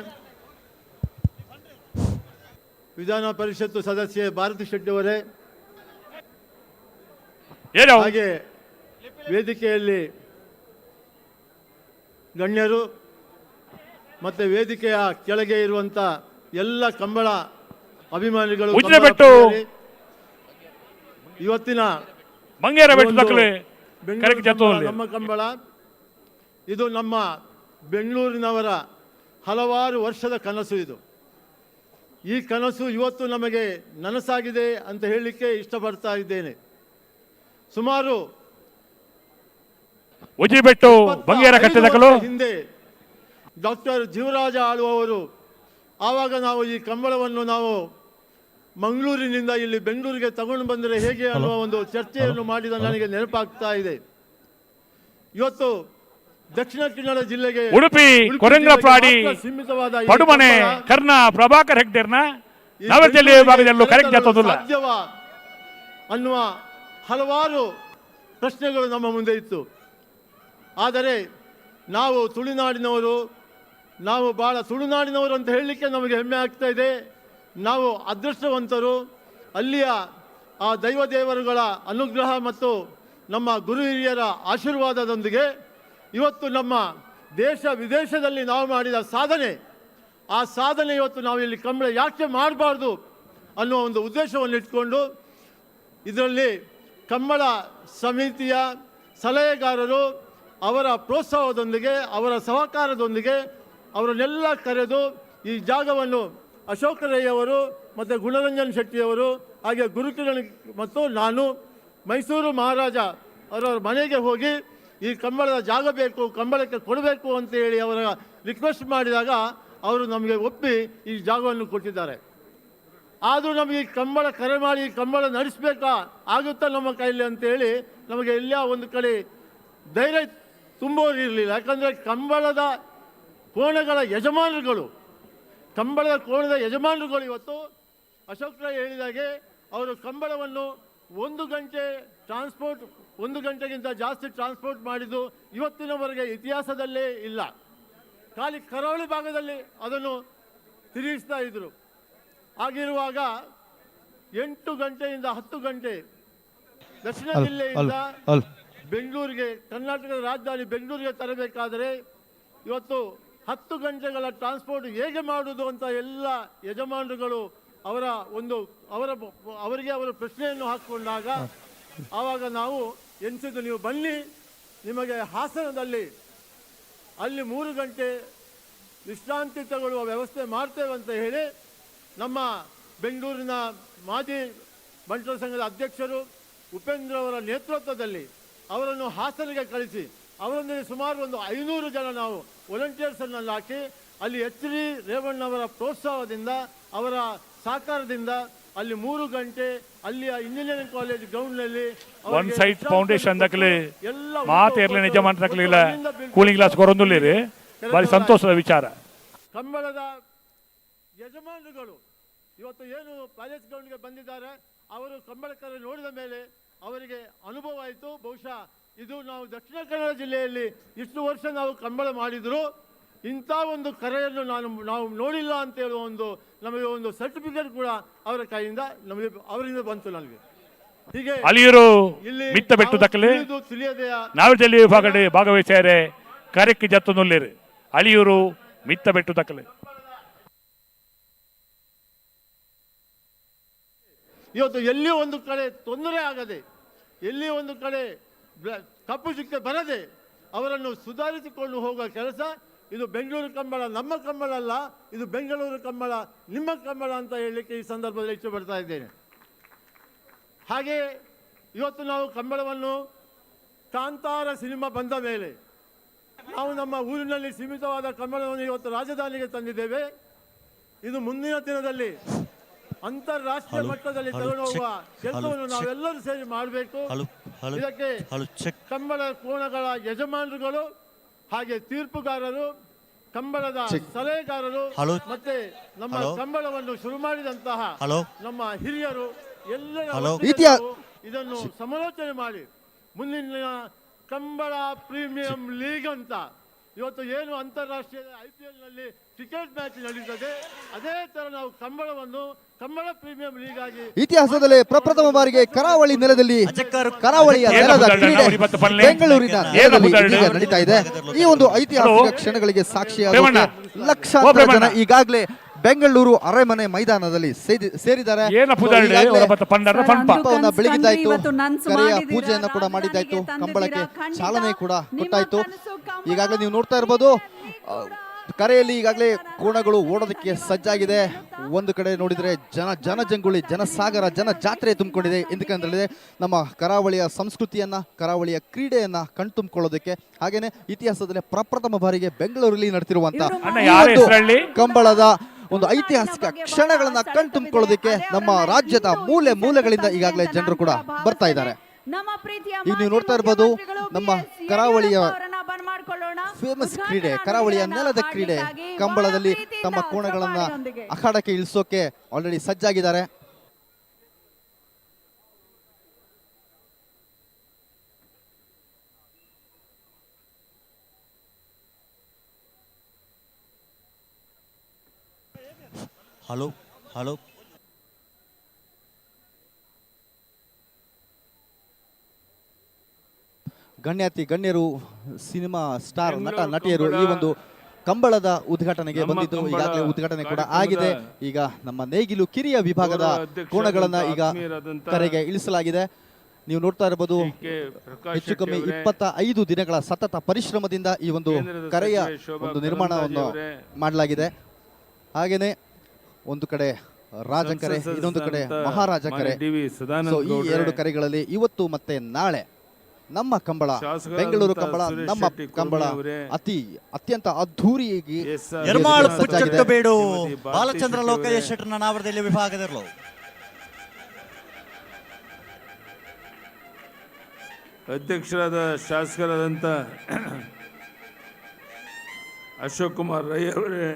[SPEAKER 17] ವಿಧಾನ ಪರಿಷತ್ತು ಸದಸ್ಯೆ ಭಾರತಿ ಶೆಟ್ಟಿ ಅವರೇ, ಹಾಗೆ ವೇದಿಕೆಯಲ್ಲಿ ಗಣ್ಯರು ಮತ್ತು ವೇದಿಕೆಯ ಕೆಳಗೆ ಇರುವಂಥ ಎಲ್ಲ ಕಂಬಳ ಅಭಿಮಾನಿಗಳು, ಇವತ್ತಿನ ನಮ್ಮ ಕಂಬಳ ಇದು ನಮ್ಮ ಬೆಂಗಳೂರಿನವರ ಹಲವಾರು ವರ್ಷದ ಕನಸು. ಇದು ಈ ಕನಸು ಇವತ್ತು ನಮಗೆ ನನಸಾಗಿದೆ ಅಂತ ಹೇಳಲಿಕ್ಕೆ ಇಷ್ಟಪಡ್ತಾ ಇದ್ದೇನೆ. ಸುಮಾರು ಹಿಂದೆ ಡಾಕ್ಟರ್ ಜೀವರಾಜ ಆಳುವವರು ಆವಾಗ ನಾವು ಈ ಕಂಬಳವನ್ನು ನಾವು ಮಂಗಳೂರಿನಿಂದ ಇಲ್ಲಿ ಬೆಂಗಳೂರಿಗೆ ತಗೊಂಡು ಬಂದರೆ ಹೇಗೆ ಅನ್ನುವ ಒಂದು ಚರ್ಚೆಯನ್ನು ಮಾಡಿದ ನನಗೆ ನೆನಪಾಗ್ತಾ ಇದೆ. ಇವತ್ತು ದಕ್ಷಿಣ ಕನ್ನಡ ಜಿಲ್ಲೆಗೆ
[SPEAKER 7] ಉಡುಪಿ ಕೊರಂಗಪಾಡಿ ಪಡುಮನೆ ಕರ್ನ ಪ್ರಭಾಕರ್ ಹೆಗ್ಡೆರ್ನ ನವದೆಹಲಿ ವಿಭಾಗದಲ್ಲೂ ಕರೆಕ್ಟ್ ಜತ್ತೋದಿಲ್ಲ
[SPEAKER 17] ಸಾಧ್ಯವ ಅನ್ನುವ ಹಲವಾರು ಪ್ರಶ್ನೆಗಳು ನಮ್ಮ ಮುಂದೆ ಇತ್ತು. ಆದರೆ ನಾವು ತುಳುನಾಡಿನವರು, ನಾವು ಭಾಳ ತುಳುನಾಡಿನವರು ಅಂತ ಹೇಳಲಿಕ್ಕೆ ನಮಗೆ ಹೆಮ್ಮೆ ಆಗ್ತಾ ಇದೆ. ನಾವು ಅದೃಷ್ಟವಂತರು. ಅಲ್ಲಿಯ ಆ ದೈವದೇವರುಗಳ ಅನುಗ್ರಹ ಮತ್ತು ನಮ್ಮ ಗುರು ಹಿರಿಯರ ಆಶೀರ್ವಾದದೊಂದಿಗೆ ಇವತ್ತು ನಮ್ಮ ದೇಶ ವಿದೇಶದಲ್ಲಿ ನಾವು ಮಾಡಿದ ಸಾಧನೆ, ಆ ಸಾಧನೆ ಇವತ್ತು ನಾವು ಇಲ್ಲಿ ಕಂಬಳ ಯಾಕೆ ಮಾಡಬಾರ್ದು ಅನ್ನುವ ಒಂದು ಉದ್ದೇಶವನ್ನು ಇಟ್ಕೊಂಡು ಇದರಲ್ಲಿ ಕಂಬಳ ಸಮಿತಿಯ ಸಲಹೆಗಾರರು ಅವರ ಪ್ರೋತ್ಸಾಹದೊಂದಿಗೆ, ಅವರ ಸಹಕಾರದೊಂದಿಗೆ ಅವರನ್ನೆಲ್ಲ ಕರೆದು ಈ ಜಾಗವನ್ನು ಅಶೋಕ ರೈ ಅವರು ಮತ್ತು ಗುಣರಂಜನ್ ಶೆಟ್ಟಿಯವರು, ಹಾಗೆ ಗುರುಕಿರಣ್ ಮತ್ತು ನಾನು ಮೈಸೂರು ಮಹಾರಾಜ ಅವರ ಮನೆಗೆ ಹೋಗಿ ಈ ಕಂಬಳದ ಜಾಗ ಬೇಕು, ಕಂಬಳಕ್ಕೆ ಕೊಡಬೇಕು ಅಂತ ಹೇಳಿ ಅವರ ರಿಕ್ವೆಸ್ಟ್ ಮಾಡಿದಾಗ ಅವರು ನಮಗೆ ಒಪ್ಪಿ ಈ ಜಾಗವನ್ನು ಕೊಟ್ಟಿದ್ದಾರೆ. ಆದರೂ ನಮಗೆ ಕಂಬಳ ಕರೆ ಮಾಡಿ ಕಂಬಳ ನಡೆಸಬೇಕಾ, ಆಗುತ್ತಾ ನಮ್ಮ ಕೈಯಲ್ಲಿ ಅಂತೇಳಿ ನಮಗೆ ಎಲ್ಲ ಒಂದು ಕಡೆ ಧೈರ್ಯ ತುಂಬೋರು ಇರಲಿಲ್ಲ. ಯಾಕಂದರೆ ಕಂಬಳದ ಕೋಣಗಳ ಯಜಮಾನರುಗಳು, ಕಂಬಳದ ಕೋಣದ ಯಜಮಾನರುಗಳು ಇವತ್ತು ಅಶೋಕ್ ರೈ ಹೇಳಿದಾಗೆ ಅವರು ಕಂಬಳವನ್ನು 1 ಗಂಟೆ ಟ್ರಾನ್ಸ್ಪೋರ್ಟ್, 1 ಗಂಟೆಗಿಂತ ಜಾಸ್ತಿ ಟ್ರಾನ್ಸ್ಪೋರ್ಟ್ ಮಾಡಿದ್ದು ಇವತ್ತಿನವರೆಗೆ ಇತಿಹಾಸದಲ್ಲೇ ಇಲ್ಲ. ಖಾಲಿ ಕರಾವಳಿ ಭಾಗದಲ್ಲಿ ಅದನ್ನು ತಿರುಗಿಸ್ತಾ ಇದ್ದರು. ಆಗಿರುವಾಗ 8 ಗಂಟೆಯಿಂದ 10 ಗಂಟೆ ದಕ್ಷಿಣ ಜಿಲ್ಲೆಯಿಂದ ಬೆಂಗಳೂರಿಗೆ, ಕರ್ನಾಟಕದ ರಾಜಧಾನಿ ಬೆಂಗಳೂರಿಗೆ ತರಬೇಕಾದರೆ ಇವತ್ತು 10 ಗಂಟೆಗಳ ಟ್ರಾನ್ಸ್ಪೋರ್ಟ್ ಹೇಗೆ ಮಾಡುವುದು ಅಂತ ಎಲ್ಲ ಯಜಮಾನರುಗಳು ಅವರಿಗೆ ಅವರ ಪ್ರಶ್ನೆಯನ್ನು ಹಾಕಿಕೊಂಡಾಗ ಆವಾಗ ನಾವು ಎನಿಸಿದ್ದು, ನೀವು ಬನ್ನಿ, ನಿಮಗೆ ಹಾಸನದಲ್ಲಿ ಅಲ್ಲಿ 3 ಗಂಟೆ ವಿಶ್ರಾಂತಿ ತಗೊಳ್ಳುವ ವ್ಯವಸ್ಥೆ ಮಾಡ್ತೇವೆ ಅಂತ ಹೇಳಿ ನಮ್ಮ ಬೆಂಗಳೂರಿನ ಮಾಜಿ ಬಂಟರ ಸಂಘದ ಅಧ್ಯಕ್ಷರು ಉಪೇಂದ್ರ ಅವರ ನೇತೃತ್ವದಲ್ಲಿ ಅವರನ್ನು ಹಾಸನಿಗೆ ಕಳಿಸಿ ಅವರೊಂದಿಗೆ ಸುಮಾರು ಒಂದು 500 ಜನ ನಾವು ವಾಲಂಟಿಯರ್ಸನ್ನು ಹಾಕಿ ಅಲ್ಲಿ ಎಚ್ ಡಿ ರೇವಣ್ಣವರ ಪ್ರೋತ್ಸಾಹದಿಂದ, ಅವರ ಸಹಕಾರದಿಂದ ಅಲ್ಲಿ 3 ಗಂಟೆ ಅಲ್ಲಿಯ ಇಂಜಿನಿಯರಿಂಗ್ ಕಾಲೇಜ್ ಗ್ರೌಂಡ್ನಲ್ಲಿ
[SPEAKER 7] ಒನ್ ಸೈಡ್ ಫೌಂಡೇಶನ್ ದಾಖಲೆ ಮಾತು ಇರಲಿ, ನಿಜ ಮಾತಾಡಲಿಲ್ಲ, ಕೂಲಿಂಗ್ ಗ್ಲಾಸ್ ಕೊರೊಂದುಲ್ಲಿರಿ, ಭಾರಿ ಸಂತೋಷದ ವಿಚಾರ.
[SPEAKER 17] ಕಂಬಳದ ಯಜಮಾನರುಗಳು ಇವತ್ತು ಏನು ಪ್ಯಾಲೇಸ್ ಗ್ರೌಂಡ್ಗೆ ಬಂದಿದ್ದಾರೆ, ಅವರು ಕಂಬಳಕರೆ ನೋಡಿದ ಮೇಲೆ ಅವರಿಗೆ ಅನುಭವ ಆಯಿತು. ಬಹುಶಃ ಇದು ನಾವು ದಕ್ಷಿಣ ಕನ್ನಡ ಜಿಲ್ಲೆಯಲ್ಲಿ ಇಷ್ಟು ವರ್ಷ ನಾವು ಕಂಬಳ ಮಾಡಿದ್ರು ಇಂಥ ಒಂದು ಕರೆಯನ್ನು ನಾವು ನೋಡಿಲ್ಲ ಅಂತ ಹೇಳುವ ನಮಗೆ ಒಂದು ಸರ್ಟಿಫಿಕೇಟ್ ಕೂಡ ಅವರ ಕೈಯಿಂದ ನಮಗೆ ಅವರಿಂದ ಬಂತು. ನನಗೆ ಹೀಗೆ
[SPEAKER 7] ಅಲಿಯೂರು ಮಿತ್ತ ಬೆಟ್ಟು ದಕ್ಕಲೆ ನಾವಿದಲ್ಲಿ ಭಾಗವಹಿಸಿದರೆ ಕಾರ್ಯಕ್ಕೆ ಜತ್ತುನುಲ್ಲಿರು ಅಲಿಯೂರು ಮಿತ್ತ ಬೆಟ್ಟು ದಕ್ಕಲೆ.
[SPEAKER 17] ಇವತ್ತು ಎಲ್ಲಿ ಒಂದು ಕಡೆ ತೊಂದರೆ ಆಗದೆ, ಎಲ್ಲಿ ಒಂದು ಕಡೆ ಕಪ್ಪು ಚುಕ್ಕೆ ಬರದೆ ಅವರನ್ನು ಸುಧಾರಿಸಿಕೊಂಡು ಹೋಗುವ ಕೆಲಸ ಇದು ಬೆಂಗಳೂರು ಕಂಬಳ ನಮ್ಮ ಕಂಬಳ ಅಲ್ಲ, ಇದು ಬೆಂಗಳೂರು ಕಂಬಳ ನಿಮ್ಮ ಕಂಬಳ ಅಂತ ಹೇಳಲಿಕ್ಕೆ ಈ ಸಂದರ್ಭದಲ್ಲಿ ಇಷ್ಟಪಡ್ತಾ ಇದ್ದೇನೆ. ಹಾಗೆ ಇವತ್ತು ನಾವು ಕಂಬಳವನ್ನು ಕಾಂತಾರ ಸಿನಿಮಾ ಬಂದ ಮೇಲೆ ನಾವು ನಮ್ಮ ಊರಿನಲ್ಲಿ ಸೀಮಿತವಾದ ಕಂಬಳವನ್ನು ಇವತ್ತು ರಾಜಧಾನಿಗೆ ತಂದಿದ್ದೇವೆ. ಇದು ಮುಂದಿನ ದಿನದಲ್ಲಿ ಅಂತಾರಾಷ್ಟ್ರೀಯ ಮಟ್ಟದಲ್ಲಿ ತಗೊಂಡು ಹೋಗುವ ಕೆಲಸವನ್ನು ನಾವೆಲ್ಲರೂ ಸೇರಿ ಮಾಡಬೇಕು. ಇದಕ್ಕೆ ಕಂಬಳ ಕೋಣಗಳ ಯಜಮಾನರುಗಳು, ಹಾಗೆ ತೀರ್ಪುಗಾರರು, ಕಂಬಳದ ಸಲಹೆಗಾರರು ಮತ್ತೆ ನಮ್ಮ ಕಂಬಳವನ್ನು ಶುರು ಮಾಡಿದಂತಹ ನಮ್ಮ ಹಿರಿಯರು ಎಲ್ಲರ ಇದನ್ನು ಸಮಾಲೋಚನೆ ಮಾಡಿ ಮುಂದಿನ ಕಂಬಳ ಪ್ರೀಮಿಯಂ ಲೀಗ್ ಅಂತ ಇವತ್ತು ಏನು ಅಂತಾರಾಷ್ಟ್ರೀಯ IPL ನಲ್ಲಿ ಕ್ರಿಕೆಟ್ ಮ್ಯಾಚ್ ನಡೀತದೆ, ಅದೇ ತರ ನಾವು ಕಂಬಳ ಪ್ರೀಮಿಯಂ ಲೀಗ್ ಆಗಿ
[SPEAKER 23] ಇತಿಹಾಸದಲ್ಲಿ ಪ್ರಪ್ರಥಮ ಬಾರಿಗೆ ಕರಾವಳಿ ನೆಲದಲ್ಲಿ ಕರಾವಳಿಯ ನೆಲದ ಕ್ರೀಡೆ ಬೆಂಗಳೂರಿನ ನೆಲದಲ್ಲಿ ಇದೀಗ ನಡೀತಾ ಇದೆ. ಈ ಒಂದು ಐತಿಹಾಸಿಕ ಕ್ಷಣಗಳಿಗೆ ಸಾಕ್ಷಿಯಾದ ಲಕ್ಷಾಂತರ ಜನ ಈಗಾಗಲೇ ಬೆಂಗಳೂರು ಅರಮನೆ ಮೈದಾನದಲ್ಲಿ ಸೇರಿದ್ದಾರೆ. ಬೆಳಗಿದ್ದಾಯ್ತು, ಕರೆಯ ಪೂಜೆಯನ್ನು ಕೂಡ ಮಾಡಿದ್ದಾಯ್ತು, ಕಂಬಳಕ್ಕೆ ಚಾಲನೆ ಕೂಡ ಕೊಟ್ಟಾಯ್ತು. ಈಗಾಗಲೇ ನೀವು ನೋಡ್ತಾ ಇರ್ಬೋದು ಕರೆಯಲ್ಲಿ ಈಗಾಗಲೇ ಕೋಣಗಳು ಓಡೋದಕ್ಕೆ ಸಜ್ಜಾಗಿದೆ. ಒಂದು ಕಡೆ ನೋಡಿದರೆ ಜನಜಂಗುಳಿ, ಜನಸಾಗರ, ಜನ ಜಾತ್ರೆ ತುಂಬಿಕೊಂಡಿದೆ. ಎಂದಕ್ಕಂದ್ರೆ ನಮ್ಮ ಕರಾವಳಿಯ ಸಂಸ್ಕೃತಿಯನ್ನ, ಕರಾವಳಿಯ ಕ್ರೀಡೆಯನ್ನ ಕಣ್ತುಂಬಿಕೊಳ್ಳೋದಕ್ಕೆ, ಹಾಗೇನೆ ಇತಿಹಾಸದಲ್ಲಿ ಪ್ರಪ್ರಥಮ ಬಾರಿಗೆ ಬೆಂಗಳೂರಲ್ಲಿ ನಡೆತಿರುವಂತಹ ಕಂಬಳದ ಒಂದು ಐತಿಹಾಸಿಕ ಕ್ಷಣಗಳನ್ನ ಕಣ್ತುಂಬಿಕೊಳ್ಳೋದಕ್ಕೆ ನಮ್ಮ ರಾಜ್ಯದ ಮೂಲೆ ಮೂಲೆಗಳಿಂದ ಈಗಾಗಲೇ ಜನರು ಕೂಡ ಬರ್ತಾ ಇದ್ದಾರೆ. ಈಗ ನೀವು ನೋಡ್ತಾ ಇರ್ಬೋದು ನಮ್ಮ ಕರಾವಳಿಯ ಫೇಮಸ್ ಕ್ರೀಡೆ, ಕರಾವಳಿಯ ನೆಲದ ಕ್ರೀಡೆ ಕಂಬಳದಲ್ಲಿ ತಮ್ಮ ಕೋಣಗಳನ್ನ ಅಖಾಡಕ್ಕೆ ಇಳಿಸೋಕೆ ಆಲ್ರೆಡಿ ಸಜ್ಜಾಗಿದ್ದಾರೆ.
[SPEAKER 18] ಹಲೋ ಹಲೋ
[SPEAKER 23] ಗಣ್ಯಾತಿ ಗಣ್ಯರು, ಸಿನಿಮಾ ಸ್ಟಾರ್, ನಟ ನಟಿಯರು ಈ ಒಂದು ಕಂಬಳದ ಉದ್ಘಾಟನೆಗೆ ಬಂದಿದ್ದು ಈಗಾಗಲೇ ಉದ್ಘಾಟನೆ ಕೂಡ ಆಗಿದೆ. ಈಗ ನಮ್ಮ ನೇಗಿಲು ಕಿರಿಯ ವಿಭಾಗದ ಕೋಣಗಳನ್ನ ಈಗ ಕರೆಗೆ ಇಳಿಸಲಾಗಿದೆ. ನೀವು ನೋಡ್ತಾ ಇರಬಹುದು, ಹೆಚ್ಚು ಕಮ್ಮಿ 25 ದಿನಗಳ ಸತತ ಪರಿಶ್ರಮದಿಂದ ಈ ಒಂದು ಕರೆಯ ಒಂದು ನಿರ್ಮಾಣವನ್ನು ಮಾಡಲಾಗಿದೆ. ಹಾಗೇನೆ ಒಂದು ಕಡೆ ರಾಜಂಕರೆ, ಇನ್ನೊಂದು ಕಡೆ ಮಹಾರಾಜಂಕರೆ. ಈ ಎರಡು ಕರೆಗಳಲ್ಲಿ ಇವತ್ತು ಮತ್ತೆ ನಾಳೆ ನಮ್ಮ ಕಂಬಳ, ಬೆಂಗಳೂರು ಕಂಬಳ, ನಮ್ಮ ಕಂಬಳ ಅತ್ಯಂತ ಅದ್ಧೂರಿಯಾಗಿ
[SPEAKER 18] ಎರ್ಮಾಳ್ ಪುಚ್ಚಟ್ಟಬೇಡು ಬಾಲಚಂದ್ರ ಲೋಕಯ್ಯ ಶೆಟ್ಟರ್ನ ನಾವರದಲ್ಲಿ ವಿಭಾಗದಲ್ಲೂ
[SPEAKER 19] ಅಧ್ಯಕ್ಷರಾದ ಶಾಸಕರಾದಂಥ ಅಶೋಕ್ ಕುಮಾರ್ ರೈ ಅವರೇ,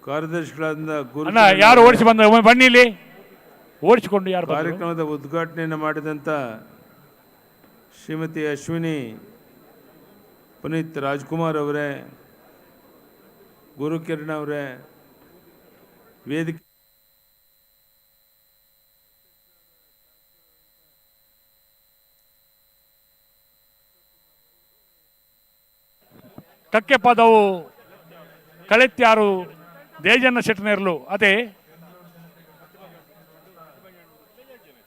[SPEAKER 19] ಕಾರ್ಯದರ್ಶಿಗಳಾದ ಗುರು
[SPEAKER 7] ಯಾರು ಓಡಿಸಿ ಬಂದ ಬನ್ನಿಲಿ ಓಡಿಸಿಕೊಂಡು ಯಾರು
[SPEAKER 19] ಕಾರ್ಯಕ್ರಮದ ಉದ್ಘಾಟನೆಯನ್ನು ಮಾಡಿದಂಥ ಶ್ರೀಮತಿ ಅಶ್ವಿನಿ ಪುನೀತ್ ರಾಜ್ಕುಮಾರ್ ಅವರೇ, ಗುರುಕಿರಣ್ ಅವರೇ, ವೇದಿಕೆ
[SPEAKER 7] ಕಕ್ಕೆ ಪದವು ಕಳೆತ್ಯಾರು ದೇಜನ್ನ ಶೆಟ್ಟನೇರ್ಲು ಅದೇ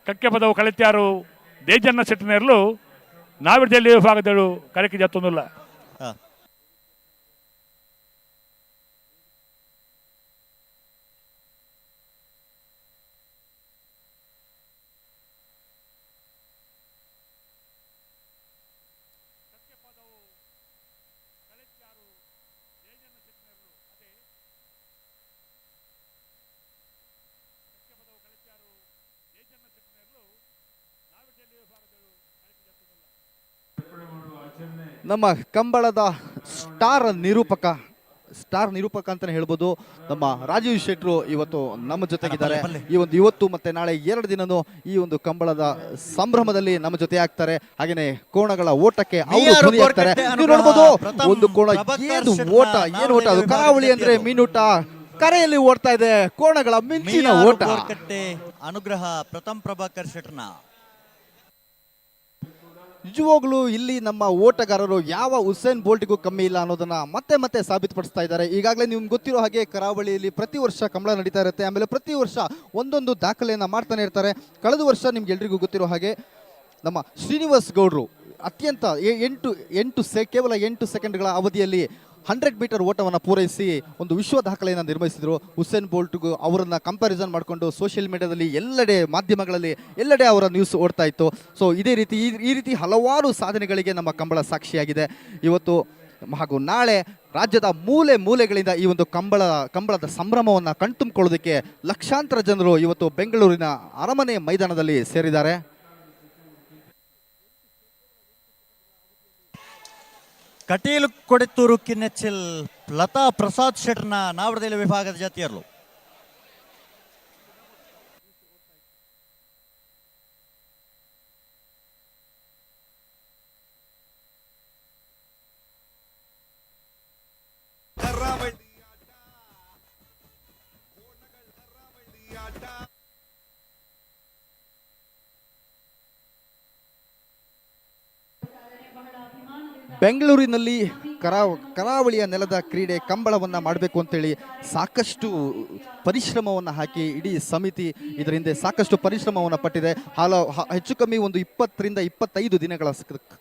[SPEAKER 7] ಕಕ್ಕೆ ಪದವು ಕಳೆತ್ಯಾರು ದೇಜನ್ನ ಶೆಟ್ಟನೇರ್ಲು ನಾವಿರ್ದಲ್ಲಿ ವಿಭಾಗದಳು ಕರೆಕ್ಕೆ ಜತ್ತೊಂದಿಲ್ಲ.
[SPEAKER 23] ನಮ್ಮ ಕಂಬಳದ ಸ್ಟಾರ್ ನಿರೂಪಕ ಅಂತಾನೆ ಹೇಳ್ಬೋದು, ನಮ್ಮ ರಾಜೀವ್ ಶೆಟ್ರು ಇವತ್ತು ನಮ್ಮ ಜೊತೆಗಿದ್ದಾರೆ. ಇವತ್ತು ಮತ್ತೆ ನಾಳೆ 2 ದಿನನೂ ಈ ಒಂದು ಕಂಬಳದ ಸಂಭ್ರಮದಲ್ಲಿ ನಮ್ಮ ಜೊತೆ ಆಗ್ತಾರೆ. ಹಾಗೇನೆ ಕೋಣಗಳ ಓಟಕ್ಕೆ ಅವರು ಧ್ವನಿಯಾಗ್ತಾರೆ. ನೀವು ನೋಡ್ಬೋದು, ಒಂದು ಕೋಣ ಏನು ಓಟ ಅದು, ಕರಾವಳಿ ಅಂದ್ರೆ ಮೀನೂಟ, ಕರೆಯಲ್ಲಿ ಓಡ್ತಾ ಇದೆ ಕೋಣಗಳ ಮಿಂಚಿನ ಓಟ.
[SPEAKER 18] ಅನುಗ್ರಹ ಪ್ರಥಮ್ ಪ್ರಭಾಕರ್ ಶೆಟ್ಟರ್ನ
[SPEAKER 23] ನಿಜವಾಗ್ಲೂ ಇಲ್ಲಿ ನಮ್ಮ ಓಟಗಾರರು ಯಾವ ಉಸೇನ್ ಬೋಲ್ಟ್ಗೂ ಕಮ್ಮಿ ಇಲ್ಲ ಅನ್ನೋದನ್ನ ಮತ್ತೆ ಮತ್ತೆ ಸಾಬೀತುಪಡಿಸ್ತಾ ಇದ್ದಾರೆ. ಈಗಾಗಲೇ ನಿಮ್ಗೆ ಗೊತ್ತಿರೋ ಹಾಗೆ ಕರಾವಳಿಯಲ್ಲಿ ಪ್ರತಿ ವರ್ಷ ಕಂಬಳ ನಡೀತಾ ಇರುತ್ತೆ. ಆಮೇಲೆ ಪ್ರತಿ ವರ್ಷ ಒಂದೊಂದು ದಾಖಲೆಯನ್ನು ಮಾಡ್ತಾನೆ ಇರ್ತಾರೆ. ಕಳೆದ ವರ್ಷ ನಿಮ್ಗೆ ಎಲ್ರಿಗೂ ಗೊತ್ತಿರೋ ಹಾಗೆ ನಮ್ಮ ಶ್ರೀನಿವಾಸ್ ಗೌಡ್ರು ಅತ್ಯಂತ ಕೇವಲ 8 ಸೆಕೆಂಡ್ಗಳ ಅವಧಿಯಲ್ಲಿ 100 ಮೀಟರ್ ಓಟವನ್ನು ಪೂರೈಸಿ ಒಂದು ವಿಶ್ವ ದಾಖಲೆಯನ್ನು ನಿರ್ವಹಿಸಿದರು. ಉಸೇನ್ ಬೋಲ್ಟ್ಗೂ ಅವರನ್ನು ಕಂಪ್ಯಾರಿಸನ್ ಮಾಡಿಕೊಂಡು ಸೋಷಿಯಲ್ ಮೀಡಿಯಾದಲ್ಲಿ ಎಲ್ಲೆಡೆ ಮಾಧ್ಯಮಗಳಲ್ಲಿ ಎಲ್ಲೆಡೆ ಅವರ ನ್ಯೂಸ್ ಓಡ್ತಾ ಇತ್ತು. ಸೊ ಇದೇ ರೀತಿ ಈ ರೀತಿ ಹಲವಾರು ಸಾಧನೆಗಳಿಗೆ ನಮ್ಮ ಕಂಬಳ ಸಾಕ್ಷಿಯಾಗಿದೆ. ಇವತ್ತು ಹಾಗೂ ನಾಳೆ ರಾಜ್ಯದ ಮೂಲೆ ಮೂಲೆಗಳಿಂದ ಈ ಒಂದು ಕಂಬಳದ ಸಂಭ್ರಮವನ್ನು ಕಣ್ತುಂಬಿಕೊಳ್ಳೋದಕ್ಕೆ ಲಕ್ಷಾಂತರ ಜನರು ಇವತ್ತು ಬೆಂಗಳೂರಿನ ಅರಮನೆ ಮೈದಾನದಲ್ಲಿ ಸೇರಿದ್ದಾರೆ.
[SPEAKER 18] ಕಟೀಲು ಕೊಡೆತ್ತೂರು ಕಿನ್ನೆಚ್ಚಿಲ್ ಲತಾ ಪ್ರಸಾದ್ ಶೆಟ್ಟರ್ನ ನಾವರದಲ್ಲಿ ವಿಭಾಗದ ಜಾತಿಯರ್ಲು
[SPEAKER 23] ಬೆಂಗಳೂರಿನಲ್ಲಿ ಕರಾವಳಿಯ ನೆಲದ ಕ್ರೀಡೆ ಕಂಬಳವನ್ನು ಮಾಡಬೇಕು ಅಂತೇಳಿ ಸಾಕಷ್ಟು ಪರಿಶ್ರಮವನ್ನು ಹಾಕಿ ಇಡೀ ಸಮಿತಿ ಇದರ ಹಿಂದೆ ಸಾಕಷ್ಟು ಪರಿಶ್ರಮವನ್ನು ಪಟ್ಟಿದೆ. ಹೆಚ್ಚು ಕಮ್ಮಿ ಒಂದು 20 ರಿಂದ 25 ದಿನಗಳ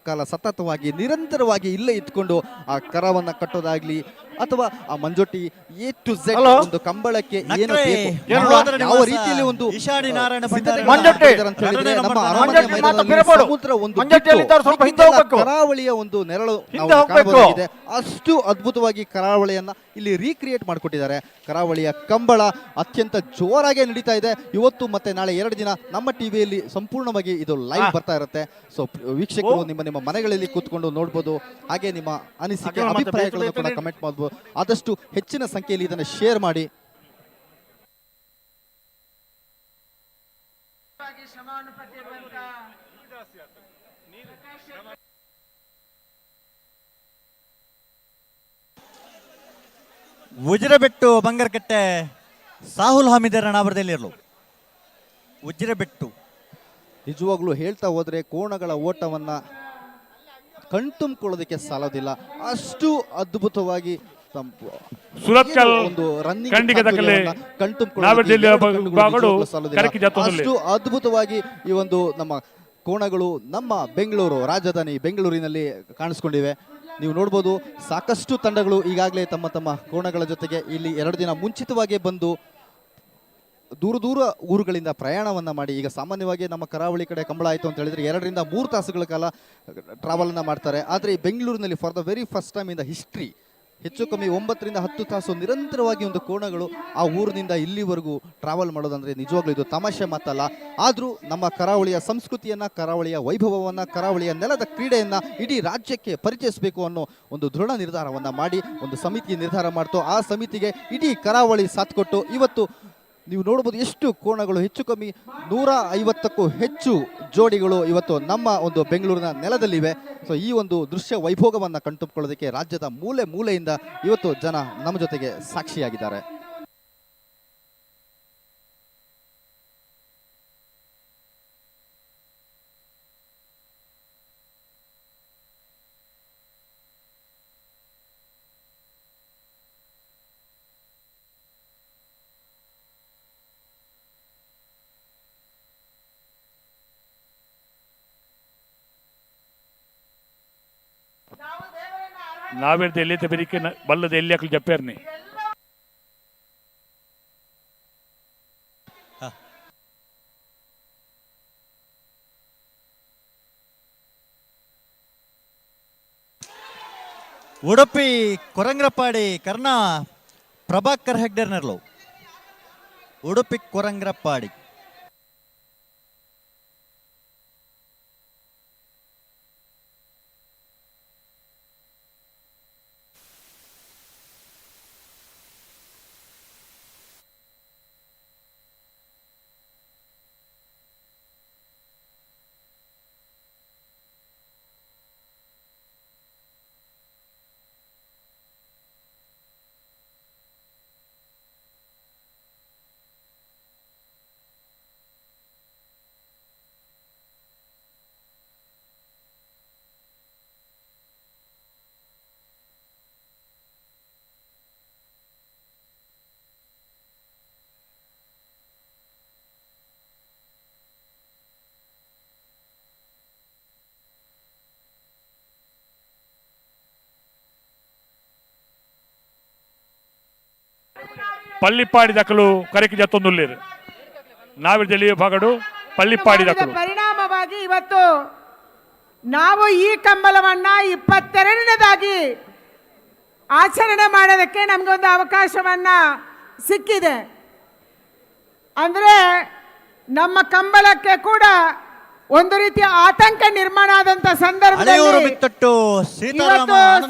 [SPEAKER 23] ಕಾಲ ಸತತವಾಗಿ ನಿರಂತರವಾಗಿ ಇಲ್ಲೇ ಇದ್ಕೊಂಡು ಆ ಕರವನ್ನು ಕಟ್ಟೋದಾಗ್ಲಿ ಅಥವಾ ಆ ಮಂಜೋಟಿ A to Z ಒಂದು ಕಂಬಳಕ್ಕೆ ಏನು ಬೇಕು, ಯಾವ ರೀತಿಯಲ್ಲಿ ಒಂದು ನಮ್ಮ ಅರಮನೆ ಮೈದಾನದಲ್ಲಿ ಸಮುದ್ರ ಒಂದು ಕರಾವಳಿಯ ಒಂದು ನೆರಳು ಕಾಣಬಹುದಾಗಿದೆ. ಅಷ್ಟು ಅದ್ಭುತವಾಗಿ ಕರಾವಳಿಯನ್ನ ಇಲ್ಲಿ ರೀಕ್ರಿಯೇಟ್ ಮಾಡಿಕೊಟ್ಟಿದ್ದಾರೆ. ಕರಾವಳಿಯ ಕಂಬಳ ಅತ್ಯಂತ ಜೋರಾಗಿ ನಡೀತಾ ಇದೆ. ಇವತ್ತು ಮತ್ತೆ ನಾಳೆ 2 ದಿನ ನಮ್ಮ ಟಿವಿಯಲ್ಲಿ ಸಂಪೂರ್ಣವಾಗಿ ಇದು ಲೈವ್ ಬರ್ತಾ ಇರುತ್ತೆ. ಸೊ ವೀಕ್ಷಕರು ನಿಮ್ಮ ಮನೆಗಳಲ್ಲಿ ಕೂತ್ಕೊಂಡು ನೋಡ್ಬೋದು. ಹಾಗೆ ನಿಮ್ಮ ಅನಿಸಿಕೆ ಅಭಿಪ್ರಾಯಗಳನ್ನು ಕೂಡ ಕಮೆಂಟ್ ಮಾಡ್ಬೋದು. ಆದಷ್ಟು ಹೆಚ್ಚಿನ ಸಂಖ್ಯೆಯಲ್ಲಿ ಇದನ್ನು ಶೇರ್ ಮಾಡಿ.
[SPEAKER 18] ಉಜಿರೆಬೆಟ್ಟು ಬಂಗರಕಟ್ಟೆ ಸಾಹುಲ್ ಹಮೀದರ ನಾವರದಲ್ಲಿರಲು ಉಜಿರೆಬೆಟ್ಟು.
[SPEAKER 23] ನಿಜವಾಗ್ಲೂ ಹೇಳ್ತಾ ಹೋದ್ರೆ ಕೋಣಗಳ ಓಟವನ್ನ ಕಣ್ತುಂಬಿಕೊಳ್ಳೋದಕ್ಕೆ ಸಾಲೋದಿಲ್ಲ, ಅಷ್ಟು ಅದ್ಭುತವಾಗಿ
[SPEAKER 7] ಸುರತ್ಕಲ್
[SPEAKER 23] ಒಂದು ರನ್ನಿಂಗ್
[SPEAKER 7] ಖಂಡಿಗೆ ದಕ್ಕಲೆ
[SPEAKER 23] ಅಷ್ಟು ಅದ್ಭುತವಾಗಿ ಈ ಒಂದು ನಮ್ಮ ಕೋಣಗಳು ನಮ್ಮ ಬೆಂಗಳೂರು ರಾಜಧಾನಿ ಬೆಂಗಳೂರಿನಲ್ಲಿ ಕಾಣಿಸ್ಕೊಂಡಿವೆ. ನೀವು ನೋಡ್ಬೋದು ಸಾಕಷ್ಟು ತಂಡಗಳು ಈಗಾಗಲೇ ತಮ್ಮ ತಮ್ಮ ಕೋಣಗಳ ಜೊತೆಗೆ ಇಲ್ಲಿ 2 ದಿನ ಮುಂಚಿತವಾಗಿ ಬಂದು ದೂರ ದೂರ ಊರುಗಳಿಂದ ಪ್ರಯಾಣವನ್ನು ಮಾಡಿ, ಈಗ ಸಾಮಾನ್ಯವಾಗಿ ನಮ್ಮ ಕರಾವಳಿ ಕಡೆ ಕಂಬಳ ಆಯಿತು ಅಂತ ಹೇಳಿದರೆ 2 ರಿಂದ 3 ತಾಸುಗಳ ಕಾಲ ಟ್ರಾವೆಲನ್ನು ಮಾಡ್ತಾರೆ. ಆದರೆ ಈ ಬೆಂಗಳೂರಿನಲ್ಲಿ for the very first time in the history ಹೆಚ್ಚು ಕಮ್ಮಿ 9 ರಿಂದ 10 ತಾಸು ನಿರಂತರವಾಗಿ ಒಂದು ಕೋಣಗಳು ಆ ಊರಿನಿಂದ ಇಲ್ಲಿವರೆಗೂ ಟ್ರಾವೆಲ್ ಮಾಡೋದಂದರೆ ನಿಜವಾಗ್ಲೂ ಇದು ತಮಾಷೆ ಮಾತಲ್ಲ. ಆದರೂ ನಮ್ಮ ಕರಾವಳಿಯ ಸಂಸ್ಕೃತಿಯನ್ನು, ಕರಾವಳಿಯ ವೈಭವವನ್ನು, ಕರಾವಳಿಯ ನೆಲದ ಕ್ರೀಡೆಯನ್ನು ಇಡೀ ರಾಜ್ಯಕ್ಕೆ ಪರಿಚಯಿಸಬೇಕು ಅನ್ನೋ ಒಂದು ದೃಢ ನಿರ್ಧಾರವನ್ನು ಮಾಡಿ ಒಂದು ಸಮಿತಿ ನಿರ್ಧಾರ ಮಾಡ್ತು. ಆ ಸಮಿತಿಗೆ ಇಡೀ ಕರಾವಳಿ ಸಾಥ್ ಕೊಟ್ಟು ಇವತ್ತು ನೀವು ನೋಡ್ಬೋದು ಎಷ್ಟು ಕೋಣಗಳು, ಹೆಚ್ಚು ಕಮ್ಮಿ 150ಕ್ಕೂ ಹೆಚ್ಚು ಜೋಡಿಗಳು ಇವತ್ತು ನಮ್ಮ ಒಂದು ಬೆಂಗಳೂರಿನ ನೆಲದಲ್ಲಿವೆ. ಸೊ ಈ ಒಂದು ದೃಶ್ಯ ವೈಭೋಗವನ್ನು ಕಣ್ತುಂಬಿಕೊಳ್ಳೋದಕ್ಕೆ ರಾಜ್ಯದ ಮೂಲೆ ಮೂಲೆಯಿಂದ ಇವತ್ತು ಜನ ನಮ್ಮ ಜೊತೆಗೆ ಸಾಕ್ಷಿಯಾಗಿದ್ದಾರೆ.
[SPEAKER 7] ನಾವೆಡ್ದು ಎಲ್ಲಿ ಬೆರಿಕೆ ಬಲ್ಲದ ಎಲ್ಲಿ ಹಾಕಲು ಜಪ್ಪೇರ್ನಿ
[SPEAKER 18] ಉಡುಪಿ ಕೊರಂಗ್ರಪಾಡಿ ಕರ್ನಾ ಪ್ರಭಾಕರ್ ಹೆಗ್ಡೆರ್ನರ್ಲು ಉಡುಪಿ ಕೊರಂಗ್ರಪಾಡಿ.
[SPEAKER 7] పల్లిపాడి దక్కలు కరికి జತ್ತೊಂದುಲ್ಲೇರು ನಾವಿರ್ದಲ್ಲಿ ಭಾಗಡು ಪಳ್ಳಿಪಾಡಿ ದಕ್ಕಲು
[SPEAKER 2] ಪರಿಣಾಮವಾಗಿ ಇವತ್ತು ನಾವು ಈ ಕಂಬಳವನ್ನ 22ನೇದಾಗಿ ಆಚರಣೆ ಮಾಡೋದಕ್ಕೆ ನಮಗೊಂದು ಅವಕಾಶವನ್ನ ಸಿಕ್ಕಿದೆ. ಅಂದ್ರೆ ನಮ್ಮ ಕಂಬಳಕ್ಕೆ ಕೂಡ ಒಂದು ರೀತಿಯ ಆತಂಕ ನಿರ್ಮಾಣ ಆದಂತ ಸಂದರ್ಭದಲ್ಲಿ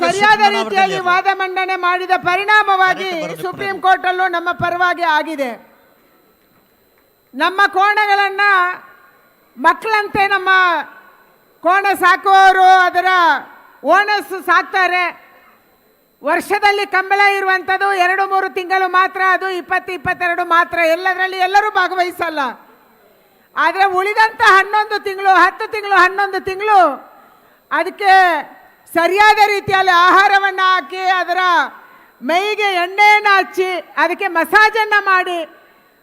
[SPEAKER 2] ಸರಿಯಾದ ರೀತಿಯಲ್ಲಿ ವಾದ ಮಂಡನೆ ಮಾಡಿದ ಪರಿಣಾಮವಾಗಿ ಸುಪ್ರೀಂ ಕೋರ್ಟ್ ಅಲ್ಲೂ ನಮ್ಮ ಪರವಾಗಿ ಆಗಿದೆ. ನಮ್ಮ ಕೋಣಗಳನ್ನ ಮಕ್ಕಳಂತೆ ನಮ್ಮ ಕೋಣ ಸಾಕುವವರು ಅದರ ಓನರ್ಸ್ ಸಾಕ್ತಾರೆ. ವರ್ಷದಲ್ಲಿ ಕಂಬಳ ಇರುವಂಥದ್ದು 2-3 ತಿಂಗಳು ಮಾತ್ರ, ಅದು 20-22 ಮಾತ್ರ, ಎಲ್ಲದರಲ್ಲಿ ಎಲ್ಲರೂ ಭಾಗವಹಿಸಲ್ಲ. ಆದರೆ ಉಳಿದಂಥ 11 ತಿಂಗಳು 10 ತಿಂಗಳು 11 ತಿಂಗಳು ಅದಕ್ಕೆ ಸರಿಯಾದ ರೀತಿಯಲ್ಲಿ ಆಹಾರವನ್ನು ಹಾಕಿ ಅದರ ಮೈಗೆ ಎಣ್ಣೆಯನ್ನು ಹಚ್ಚಿ ಅದಕ್ಕೆ ಮಸಾಜನ್ನು ಮಾಡಿ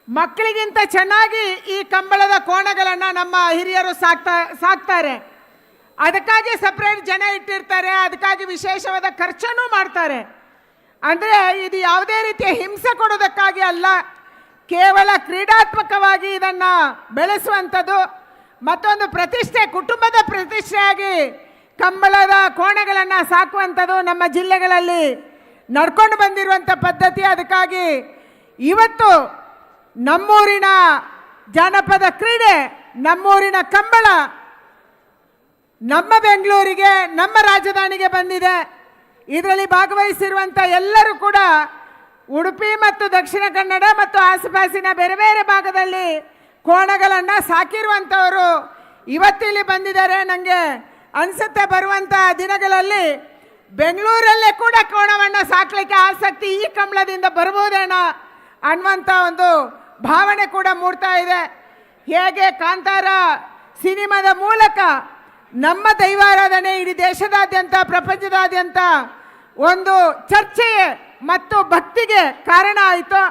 [SPEAKER 2] ಮಕ್ಕಳಿಗಿಂತ ಚೆನ್ನಾಗಿ ಈ ಕಂಬಳದ ಕೋಣಗಳನ್ನು ನಮ್ಮ ಹಿರಿಯರು ಸಾಕ್ತಾರೆ. ಅದಕ್ಕಾಗಿ ಸಪ್ರೇಟ್ ಜನ ಇಟ್ಟಿರ್ತಾರೆ, ಅದಕ್ಕಾಗಿ ವಿಶೇಷವಾದ ಖರ್ಚನ್ನು ಮಾಡ್ತಾರೆ. ಅಂದರೆ ಇದು ಯಾವುದೇ ರೀತಿಯ ಹಿಂಸೆ ಕೊಡೋದಕ್ಕಾಗಿ ಅಲ್ಲ, ಕೇವಲ ಕ್ರೀಡಾತ್ಮಕವಾಗಿ ಇದನ್ನು ಬೆಳೆಸುವಂಥದ್ದು. ಮತ್ತೊಂದು ಪ್ರತಿಷ್ಠೆ, ಕುಟುಂಬದ ಪ್ರತಿಷ್ಠೆಯಾಗಿ ಕಂಬಳದ ಕೋಣಗಳನ್ನು ಸಾಕುವಂಥದ್ದು ನಮ್ಮ ಜಿಲ್ಲೆಗಳಲ್ಲಿ ನಡ್ಕೊಂಡು ಬಂದಿರುವಂಥ ಪದ್ಧತಿ. ಅದಕ್ಕಾಗಿ ಇವತ್ತು ನಮ್ಮೂರಿನ ಜಾನಪದ ಕ್ರೀಡೆ, ನಮ್ಮೂರಿನ ಕಂಬಳ ನಮ್ಮ ಬೆಂಗಳೂರಿಗೆ, ನಮ್ಮ ರಾಜಧಾನಿಗೆ ಬಂದಿದೆ. ಇದರಲ್ಲಿ ಭಾಗವಹಿಸಿರುವಂಥ ಎಲ್ಲರೂ ಕೂಡ ಉಡುಪಿ ಮತ್ತು ದಕ್ಷಿಣ ಕನ್ನಡ ಮತ್ತು ಆಸುಪಾಸಿನ ಬೇರೆ ಬೇರೆ ಭಾಗದಲ್ಲಿ ಕೋಣಗಳನ್ನು ಸಾಕಿರುವಂಥವರು ಇವತ್ತಿಲ್ಲಿ ಬಂದಿದ್ದಾರೆ. ನನಗೆ ಅನಿಸುತ್ತೆ ಬರುವಂಥ ದಿನಗಳಲ್ಲಿ ಬೆಂಗಳೂರಲ್ಲೇ ಕೂಡ ಕೋಣವನ್ನು ಸಾಕ್ಲಿಕ್ಕೆ ಆಸಕ್ತಿ ಈ ಕಂಬಳದಿಂದ ಬರ್ಬೋದೇನೋ ಅನ್ನುವಂಥ ಒಂದು ಭಾವನೆ ಕೂಡ ಮೂಡ್ತಾ ಇದೆ. ಹೇಗೆ ಕಾಂತಾರ ಸಿನಿಮಾದ ಮೂಲಕ ನಮ್ಮ ದೈವಾರಾಧನೆ ಇಡೀ ದೇಶದಾದ್ಯಂತ ಪ್ರಪಂಚದಾದ್ಯಂತ ಒಂದು ಚರ್ಚೆಗೆ ಮತ್ತು ಭಕ್ತಿಗೆ ಕಾರಣ ಆಯಿತು,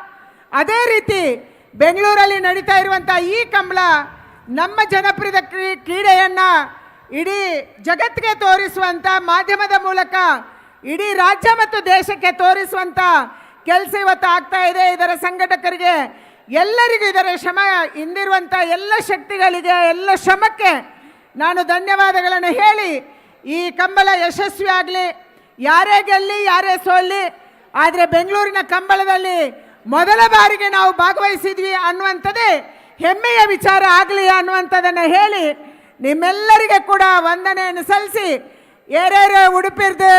[SPEAKER 2] ಅದೇ ರೀತಿ ಬೆಂಗಳೂರಲ್ಲಿ ನಡೀತಾ ಇರುವಂಥ ಈ ಕಂಬಳ ನಮ್ಮ ಜನಪ್ರಿಯ ಕ್ರೀಡೆಯನ್ನು ಇಡೀ ಜಗತ್ತಿಗೆ ತೋರಿಸುವಂಥ ಮಾಧ್ಯಮದ ಮೂಲಕ ಇಡೀ ರಾಜ್ಯ ಮತ್ತು ದೇಶಕ್ಕೆ ತೋರಿಸುವಂಥ ಕೆಲಸ ಇವತ್ತು ಆಗ್ತಾ ಇದೆ. ಇದರ ಸಂಘಟಕರಿಗೆ ಎಲ್ಲರಿಗೂ ಇದರ ಶ್ರಮ ಹಿಂದಿರುವಂಥ ಎಲ್ಲ ಶಕ್ತಿಗಳಿಗೆ ಎಲ್ಲ ಶ್ರಮಕ್ಕೆ ನಾನು ಧನ್ಯವಾದಗಳನ್ನು ಹೇಳಿ ಈ ಕಂಬಳ ಯಶಸ್ವಿ ಆಗಲಿ, ಯಾರೇ ಗೆಲ್ಲಿ ಯಾರೇ ಸೋಲ್ಲಿ, ಆದರೆ ಬೆಂಗಳೂರಿನ ಕಂಬಳದಲ್ಲಿ ಮೊದಲ ಬಾರಿಗೆ ನಾವು ಭಾಗವಹಿಸಿದ್ವಿ ಅನ್ನುವಂಥದ್ದೇ ಹೆಮ್ಮೆಯ ವಿಚಾರ ಆಗಲಿ ಅನ್ನುವಂಥದ್ದನ್ನು ಹೇಳಿ ನಿಮ್ಮೆಲ್ಲರಿಗೆ ಕೂಡ ವಂದನೆಯನ್ನು ಸಲ್ಲಿಸಿ ಏರೇರು ಉಡುಪಿರ್ದು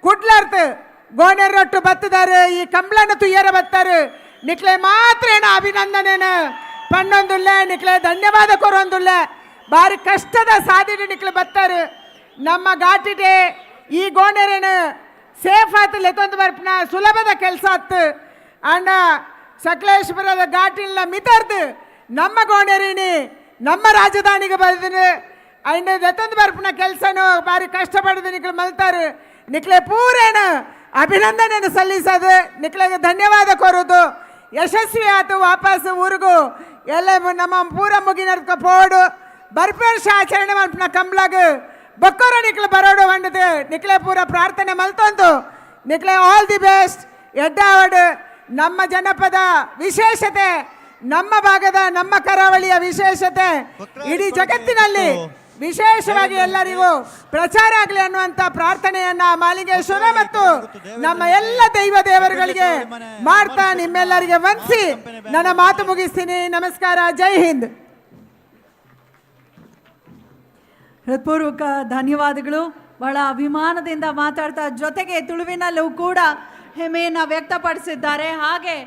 [SPEAKER 2] ಕುಡ್ಲರ್ದು ಗೋಣೆರೊಟ್ಟು ಬತ್ತದಾರು ಈ ಕಂಬಳನ ತುಯ್ಯರ ಬತ್ತಾರು ನಿಕ್ಲೆ ಮಾತ್ರ ಏನೋ ಅಭಿನಂದನೆನ ಪಣ್ಣೊಂದುಲ್ಲ ನಿಕ್ಲೆ ಧನ್ಯವಾದ ಕೊರೊಂದುಲ್ಲ ಬಾರಿ ಕಷ್ಟದ ಸಾಧಿಟ್ಟು ನಿಕ್ಲೆ ಬತ್ತಾರು ನಮ್ಮ ಘಾಟಿಗೆ ಈ ಗೋಣೆರೇನು ಸೇಫ್ ಆತು ಲೆತ್ತೊಂದು ಬರ್ಪನ ಸುಲಭದ ಕೆಲಸ ಆತು ಅಣ್ಣ ಸಕಲೇಶ್ವರದ ಘಾಟಿನ ಮಿತರ್ದು ನಮ್ಮ ಗೋಣೆರೀನಿ ನಮ್ಮ ರಾಜಧಾನಿಗೆ ಬರೆದು ಅಂಡ್ ಲೆತ್ತೊಂದು ಬರ್ಪನ ಕೆಲಸನು ಬಾರಿ ಕಷ್ಟಪಡಿದು ನಿಕ್ಲೆ ಮಲ್ತಾರು ನಿಕ್ಲೆ ಪೂರೇನು ಅಭಿನಂದನೆಯನ್ನು ಸಲ್ಲಿಸೋದು ನಿಕ್ಲೆಗೆ ಧನ್ಯವಾದ ಕೋರೋದು ಯಶಸ್ವಿ ಆಯ್ತು ವಾಪಸ್ ಊರಿಗೂ ಎಲ್ಲ ನಮ್ಮ ಪೂರ ಮುಗಿನರ್ಕ ಪೋಡು ಬರ್ಪೇರ್ಷ ಆಚರಣೆ ಮಾಡ್ಪನ ಕಂಬ್ಲಾಗ ಬಕ್ಕೋರ ನಿಕ್ಲೆ ಬರೋಡು ಬಂಡದು ನಿಕ್ಲೆ ಪೂರ ಪ್ರಾರ್ಥನೆ ಮಲ್ತೊಂದು ನಿಕ್ಲೆ ಆಲ್ ದಿ ಬೆಸ್ಟ್ ಎಡ್ಡಾವಡು ನಮ್ಮ ಜನಪದ ವಿಶೇಷತೆ ನಮ್ಮ ಭಾಗದ ನಮ್ಮ ಕರಾವಳಿಯ ವಿಶೇಷತೆ ಇಡೀ ಜಗತ್ತಿನಲ್ಲಿ ವಿಶೇಷವಾಗಿ ಎಲ್ಲರಿಗೂ ಪ್ರಚಾರ ಆಗಲಿ ಅನ್ನುವಂಥ ಪ್ರಾರ್ಥನೆಯನ್ನ ಮಾಲಿಂಗೇಶ್ವರ ಮತ್ತು ನಮ್ಮ ಎಲ್ಲ ದೈವ ದೇವರುಗಳಿಗೆ ಮಾಡ್ತಾ ನಿಮ್ಮೆಲ್ಲರಿಗೆ ವಂದಿಸಿ ನನ್ನ ಮಾತು ಮುಗಿಸ್ತೀನಿ. ನಮಸ್ಕಾರ, ಜೈ ಹಿಂದ್.
[SPEAKER 6] ಹೃತ್ಪೂರ್ವಕ ಧನ್ಯವಾದಗಳು. ಬಹಳ ಅಭಿಮಾನದಿಂದ ಮಾತಾಡ್ತಾ ಜೊತೆಗೆ ತುಳುವಿನಲ್ಲೂ ಕೂಡ ಹೆಮ್ಮೆಯನ್ನು ವ್ಯಕ್ತಪಡಿಸಿದ್ದಾರೆ. ಹಾಗೆ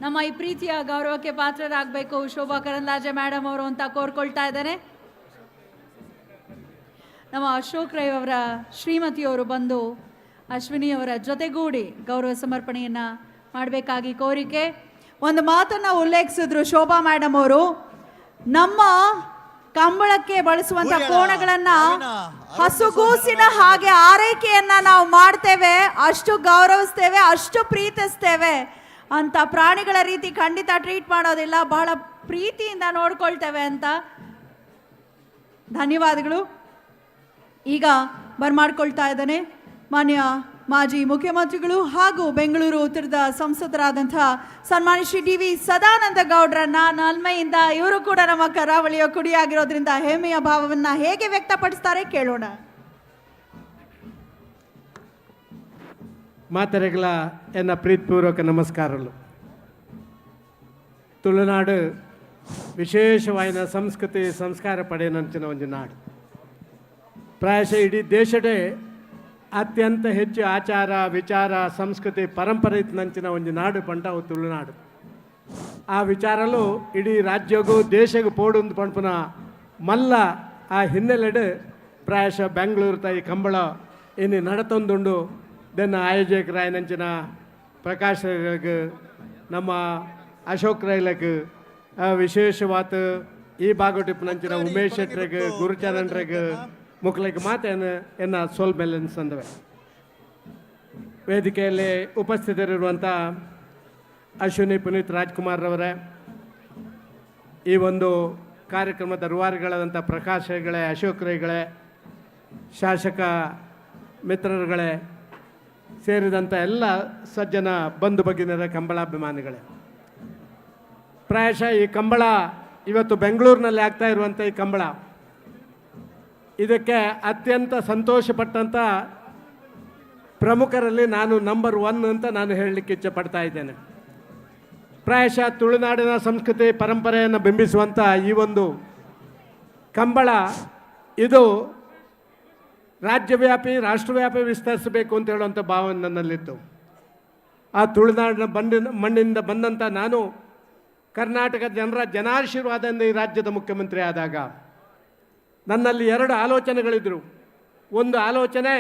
[SPEAKER 6] ನಮ್ಮ ಈ ಪ್ರೀತಿಯ ಗೌರವಕ್ಕೆ ಪಾತ್ರರಾಗಬೇಕು ಶೋಭಾ ಕರಂದ್ಲಾಜೆ ಮೇಡಮ್ ಅವರು ಅಂತ ಕೋರ್ಕೊಳ್ತಾ ಇದ್ದಾರೆ. ನಮ್ಮ ಅಶೋಕ್ ರೈ ಅವರ ಶ್ರೀಮತಿಯವರು ಬಂದು ಅಶ್ವಿನಿಯವರ ಜೊತೆಗೂಡಿ ಗೌರವ ಸಮರ್ಪಣೆಯನ್ನು ಮಾಡಬೇಕಾಗಿ ಕೋರಿಕೆ. ಒಂದು ಮಾತನ್ನು ಉಲ್ಲೇಖಿಸಿದ್ರು ಶೋಭಾ ಮೇಡಮ್ ಅವರು, ನಮ್ಮ ಕಂಬಳಕ್ಕೆ ಬಳಸುವಂಥ ಕೋಣಗಳನ್ನು ಹಸುಗೂಸಿನ ಹಾಗೆ ಆರೈಕೆಯನ್ನು ನಾವು ಮಾಡ್ತೇವೆ, ಅಷ್ಟು ಗೌರವಿಸ್ತೇವೆ, ಅಷ್ಟು ಪ್ರೀತಿಸ್ತೇವೆ ಅಂತ. ಪ್ರಾಣಿಗಳ ರೀತಿ ಖಂಡಿತ ಟ್ರೀಟ್ ಮಾಡೋದಿಲ್ಲ, ಬಹಳ ಪ್ರೀತಿಯಿಂದ ನೋಡ್ಕೊಳ್ತೇವೆ ಅಂತ. ಧನ್ಯವಾದಗಳು. ಈಗ ಬರ್ಮಾಡ್ಕೊಳ್ತಾ ಇದ್ದಾನೆ ಮಾನ್ಯ ಮಾಜಿ ಮುಖ್ಯಮಂತ್ರಿಗಳು ಹಾಗೂ ಬೆಂಗಳೂರು ಉತ್ತರದ ಸಂಸದರಾದಂಥ ಸನ್ಮಾನ್ಯ ಶ್ರೀ ಡಿ ವಿ ಸದಾನಂದ ಗೌಡ್ರನ್ನ ನಲ್ಮೆಯಿಂದ. ಇವರು ಕೂಡ ನಮ್ಮ ಕರಾವಳಿಯ ಕುಡಿಯಾಗಿರೋದ್ರಿಂದ ಹೆಮ್ಮೆಯ ಭಾವವನ್ನು ಹೇಗೆ ವ್ಯಕ್ತಪಡಿಸ್ತಾರೆ ಕೇಳೋಣ.
[SPEAKER 14] ಮಾತೆರೆಗಳ ಎನ್ನ ಪ್ರೀತಿಪೂರ್ವಕ ನಮಸ್ಕಾರಗಳು. ತುಳುನಾಡು ವಿಶೇಷವಾದ ಸಂಸ್ಕೃತಿ ಸಂಸ್ಕಾರ ಪಡೆಯನಂಚಿನ ಒಂದು ನಾಡು. ಪ್ರಾಯಶಃ ಇಡೀ ದೇಶದೇ ಅತ್ಯಂತ ಹೆಚ್ಚು ಆಚಾರ ವಿಚಾರ ಸಂಸ್ಕೃತಿ ಪರಂಪರೆ ಇತ್ತಿನಂಚಿನ ಒಂದು ನಾಡು ಪಂಟವು ತುಳುನಾಡು. ಆ ವಿಚಾರಲು ಇಡೀ ರಾಜ್ಯಗೂ ದೇಶಗೂ ಪೋಡೊಂದು ಪಂಪನ ಮಲ್ಲ ಆ ಹಿನ್ನೆಲೆಡು ಪ್ರಾಯಶಃ ಬೆಂಗಳೂರು ತಾಯಿ ಕಂಬಳ ಇನ್ನು ನಡತೊಂದುಂಡು ದೆನ್ನ ಆಯೋಜಕರಾಯನಂಚಿನ ಪ್ರಕಾಶ್ ರೈಲಗ್ ನಮ್ಮ ಅಶೋಕ್ ರೈಲಗ್ ವಿಶೇಷವಾದ ಈ ಬಾಗೋಟಿಪ್ಪನಂಚಿನ ಉಮೇಶ್ ಶೆಟ್ರಗ್ ಗುರುಚರಣ್ರಗ್ ಮುಕ್ಲಕ್ಕೆ ಮಾತೇನು ಎನ್ನ ಸೋಲ್ಮೇಲೆ ಸಂದವೆ. ವೇದಿಕೆಯಲ್ಲಿ ಉಪಸ್ಥಿತರಿರುವಂಥ ಅಶ್ವಿನಿ ಪುನೀತ್ ರಾಜ್ಕುಮಾರ್ ರವರೇ, ಈ ಒಂದು ಕಾರ್ಯಕ್ರಮದ ರೂವಾರಿಗಳಾದಂಥ ಪ್ರಕಾಶ್ ರೈಗಳೇ, ಅಶೋಕ್ ರೈಗಳೇ, ಶಾಸಕ ಮಿತ್ರರುಗಳೇ ಸೇರಿದಂಥ ಎಲ್ಲ ಸಜ್ಜನ ಬಂಧು ಭಗಿನರ ಕಂಬಳಾಭಿಮಾನಿಗಳೇ, ಪ್ರಾಯಶಃ ಈ ಕಂಬಳ ಇವತ್ತು ಬೆಂಗಳೂರಿನಲ್ಲಿ ಆಗ್ತಾ ಇರುವಂಥ ಈ ಕಂಬಳ ಇದಕ್ಕೆ ಅತ್ಯಂತ ಸಂತೋಷಪಟ್ಟಂಥ ಪ್ರಮುಖರಲ್ಲಿ ನಾನು ನಂಬರ್ 1 ಅಂತ ನಾನು ಹೇಳಲಿಕ್ಕೆ ಇಚ್ಛೆ ಪಡ್ತಾ ಇದ್ದೇನೆ. ಪ್ರಾಯಶಃ ತುಳುನಾಡಿನ ಸಂಸ್ಕೃತಿ ಪರಂಪರೆಯನ್ನು ಬಿಂಬಿಸುವಂಥ ಈ ಒಂದು ಕಂಬಳ ಇದು ರಾಜ್ಯವ್ಯಾಪಿ ರಾಷ್ಟ್ರವ್ಯಾಪಿ ವಿಸ್ತರಿಸಬೇಕು ಅಂತ ಹೇಳುವಂಥ ಭಾವನೆ ನನ್ನಲ್ಲಿತ್ತು. ಆ ತುಳುನಾಡಿನ ಮಣ್ಣಿನಿಂದ ಬಂದಂಥ ನಾನು ಕರ್ನಾಟಕ ಜನರ ಜನಾಶೀರ್ವಾದದಿಂದ ಈ ರಾಜ್ಯದ ಮುಖ್ಯಮಂತ್ರಿ ಆದಾಗ ನನ್ನಲ್ಲಿ 2 ಆಲೋಚನೆಗಳಿದ್ದರು. ಒಂದು ಆಲೋಚನೆ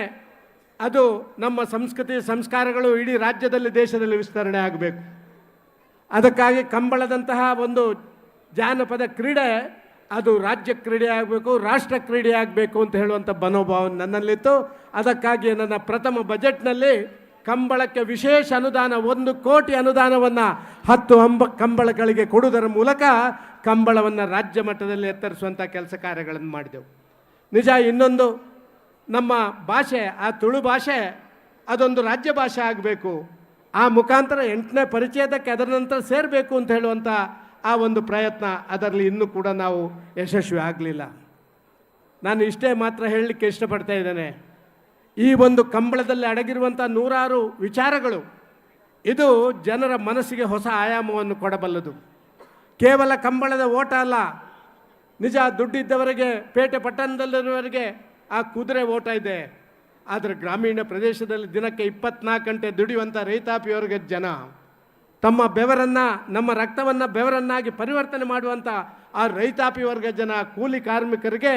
[SPEAKER 14] ಅದು ನಮ್ಮ ಸಂಸ್ಕೃತಿ ಸಂಸ್ಕಾರಗಳು ಇಡೀ ರಾಜ್ಯದಲ್ಲಿ ದೇಶದಲ್ಲಿ ವಿಸ್ತರಣೆ ಆಗಬೇಕು. ಅದಕ್ಕಾಗಿ ಕಂಬಳದಂತಹ ಒಂದು ಜಾನಪದ ಕ್ರೀಡೆ ಅದು ರಾಜ್ಯ ಕ್ರೀಡೆ ಆಗಬೇಕು, ರಾಷ್ಟ್ರ ಕ್ರೀಡೆ ಆಗಬೇಕು ಅಂತ ಹೇಳುವಂಥ ಮನೋಭಾವ ನನ್ನಲ್ಲಿತ್ತು. ಅದಕ್ಕಾಗಿ ನನ್ನ ಪ್ರಥಮ ಬಜೆಟ್ನಲ್ಲಿ ಕಂಬಳಕ್ಕೆ ವಿಶೇಷ ಅನುದಾನ 1 ಕೋಟಿ ಅನುದಾನವನ್ನು 10 ಕಂಬಳಗಳಿಗೆ ಕೊಡುವುದರ ಮೂಲಕ ಕಂಬಳವನ್ನು ರಾಜ್ಯ ಮಟ್ಟದಲ್ಲಿ ಎತ್ತರಿಸುವಂಥ ಕೆಲಸ ಕಾರ್ಯಗಳನ್ನು ಮಾಡಿದೆವು. ನಿಜ, ಇನ್ನೊಂದು ನಮ್ಮ ಭಾಷೆ, ಆ ತುಳು ಭಾಷೆ ಅದೊಂದು ರಾಜ್ಯ ಭಾಷೆ ಆಗಬೇಕು, ಆ ಮುಖಾಂತರ 8ನೇ ಪರಿಚಯದಕ್ಕೆ ಅದರ ನಂತರ ಸೇರಬೇಕು ಅಂತ ಹೇಳುವಂಥ ಆ ಒಂದು ಪ್ರಯತ್ನ, ಅದರಲ್ಲಿ ಇನ್ನೂ ಕೂಡ ನಾವು ಯಶಸ್ವಿ ಆಗಲಿಲ್ಲ. ನಾನು ಇಷ್ಟೇ ಮಾತ್ರ ಹೇಳಲಿಕ್ಕೆ ಇಷ್ಟಪಡ್ತಾ ಇದ್ದೇನೆ, ಈ ಒಂದು ಕಂಬಳದಲ್ಲಿ ಅಡಗಿರುವಂಥ 100 ವಿಚಾರಗಳು ಇದು ಜನರ ಮನಸ್ಸಿಗೆ ಹೊಸ ಆಯಾಮವನ್ನು ಕೊಡಬಲ್ಲದು. ಕೇವಲ ಕಂಬಳದ ಓಟ ಅಲ್ಲ, ನಿಜ ದುಡ್ಡಿದ್ದವರಿಗೆ, ಪೇಟೆ ಪಟ್ಟಣದಲ್ಲಿರುವವರಿಗೆ ಆ ಕುದುರೆ ಓಟ ಇದೆ. ಆದರೆ ಗ್ರಾಮೀಣ ಪ್ರದೇಶದಲ್ಲಿ ದಿನಕ್ಕೆ 24 ಗಂಟೆ ದುಡಿಯುವಂಥ ರೈತಾಪಿಯವರಿಗೆ ಜನ ತಮ್ಮ ಬೆವರನ್ನು, ನಮ್ಮ ರಕ್ತವನ್ನು ಬೆವರನ್ನಾಗಿ ಪರಿವರ್ತನೆ ಮಾಡುವಂಥ ಆ ರೈತಾಪಿ ವರ್ಗ ಜನ, ಕೂಲಿ ಕಾರ್ಮಿಕರಿಗೆ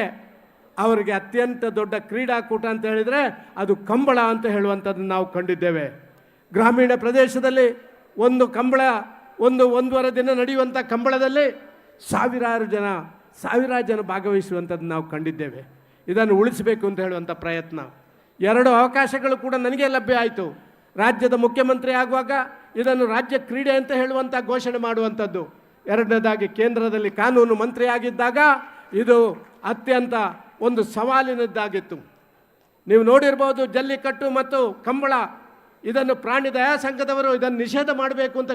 [SPEAKER 14] ಅವರಿಗೆ ಅತ್ಯಂತ ದೊಡ್ಡ ಕ್ರೀಡಾಕೂಟ ಅಂತ ಹೇಳಿದರೆ ಅದು ಕಂಬಳ ಅಂತ ಹೇಳುವಂಥದ್ದನ್ನು ನಾವು ಕಂಡಿದ್ದೇವೆ. ಗ್ರಾಮೀಣ ಪ್ರದೇಶದಲ್ಲಿ ಒಂದು ಕಂಬಳ, ಒಂದೂವರೆ ದಿನ ನಡೆಯುವಂಥ ಕಂಬಳದಲ್ಲಿ ಸಾವಿರಾರು ಜನ ಭಾಗವಹಿಸುವಂಥದ್ದು ನಾವು ಕಂಡಿದ್ದೇವೆ. ಇದನ್ನು ಉಳಿಸಬೇಕು ಅಂತ ಹೇಳುವಂಥ ಪ್ರಯತ್ನ. 2 ಅವಕಾಶಗಳು ಕೂಡ ನನಗೆ ಲಭ್ಯ ಆಯಿತು. ರಾಜ್ಯದ ಮುಖ್ಯಮಂತ್ರಿ ಆಗುವಾಗ ಇದನ್ನು ರಾಜ್ಯ ಕ್ರೀಡೆ ಅಂತ ಹೇಳುವಂಥ ಘೋಷಣೆ ಮಾಡುವಂಥದ್ದು. 2ನೇದಾಗಿ ಕೇಂದ್ರದಲ್ಲಿ ಕಾನೂನು ಮಂತ್ರಿ ಆಗಿದ್ದಾಗ ಇದು ಅತ್ಯಂತ ಒಂದು ಸವಾಲಿನದ್ದಾಗಿತ್ತು. ನೀವು ನೋಡಿರ್ಬೋದು, ಜಲ್ಲಿಕಟ್ಟು ಮತ್ತು ಕಂಬಳ ಇದನ್ನು ಪ್ರಾಣಿ ದಯಾ ಸಂಘದವರು ಇದನ್ನು ನಿಷೇಧ ಮಾಡಬೇಕು ಅಂತ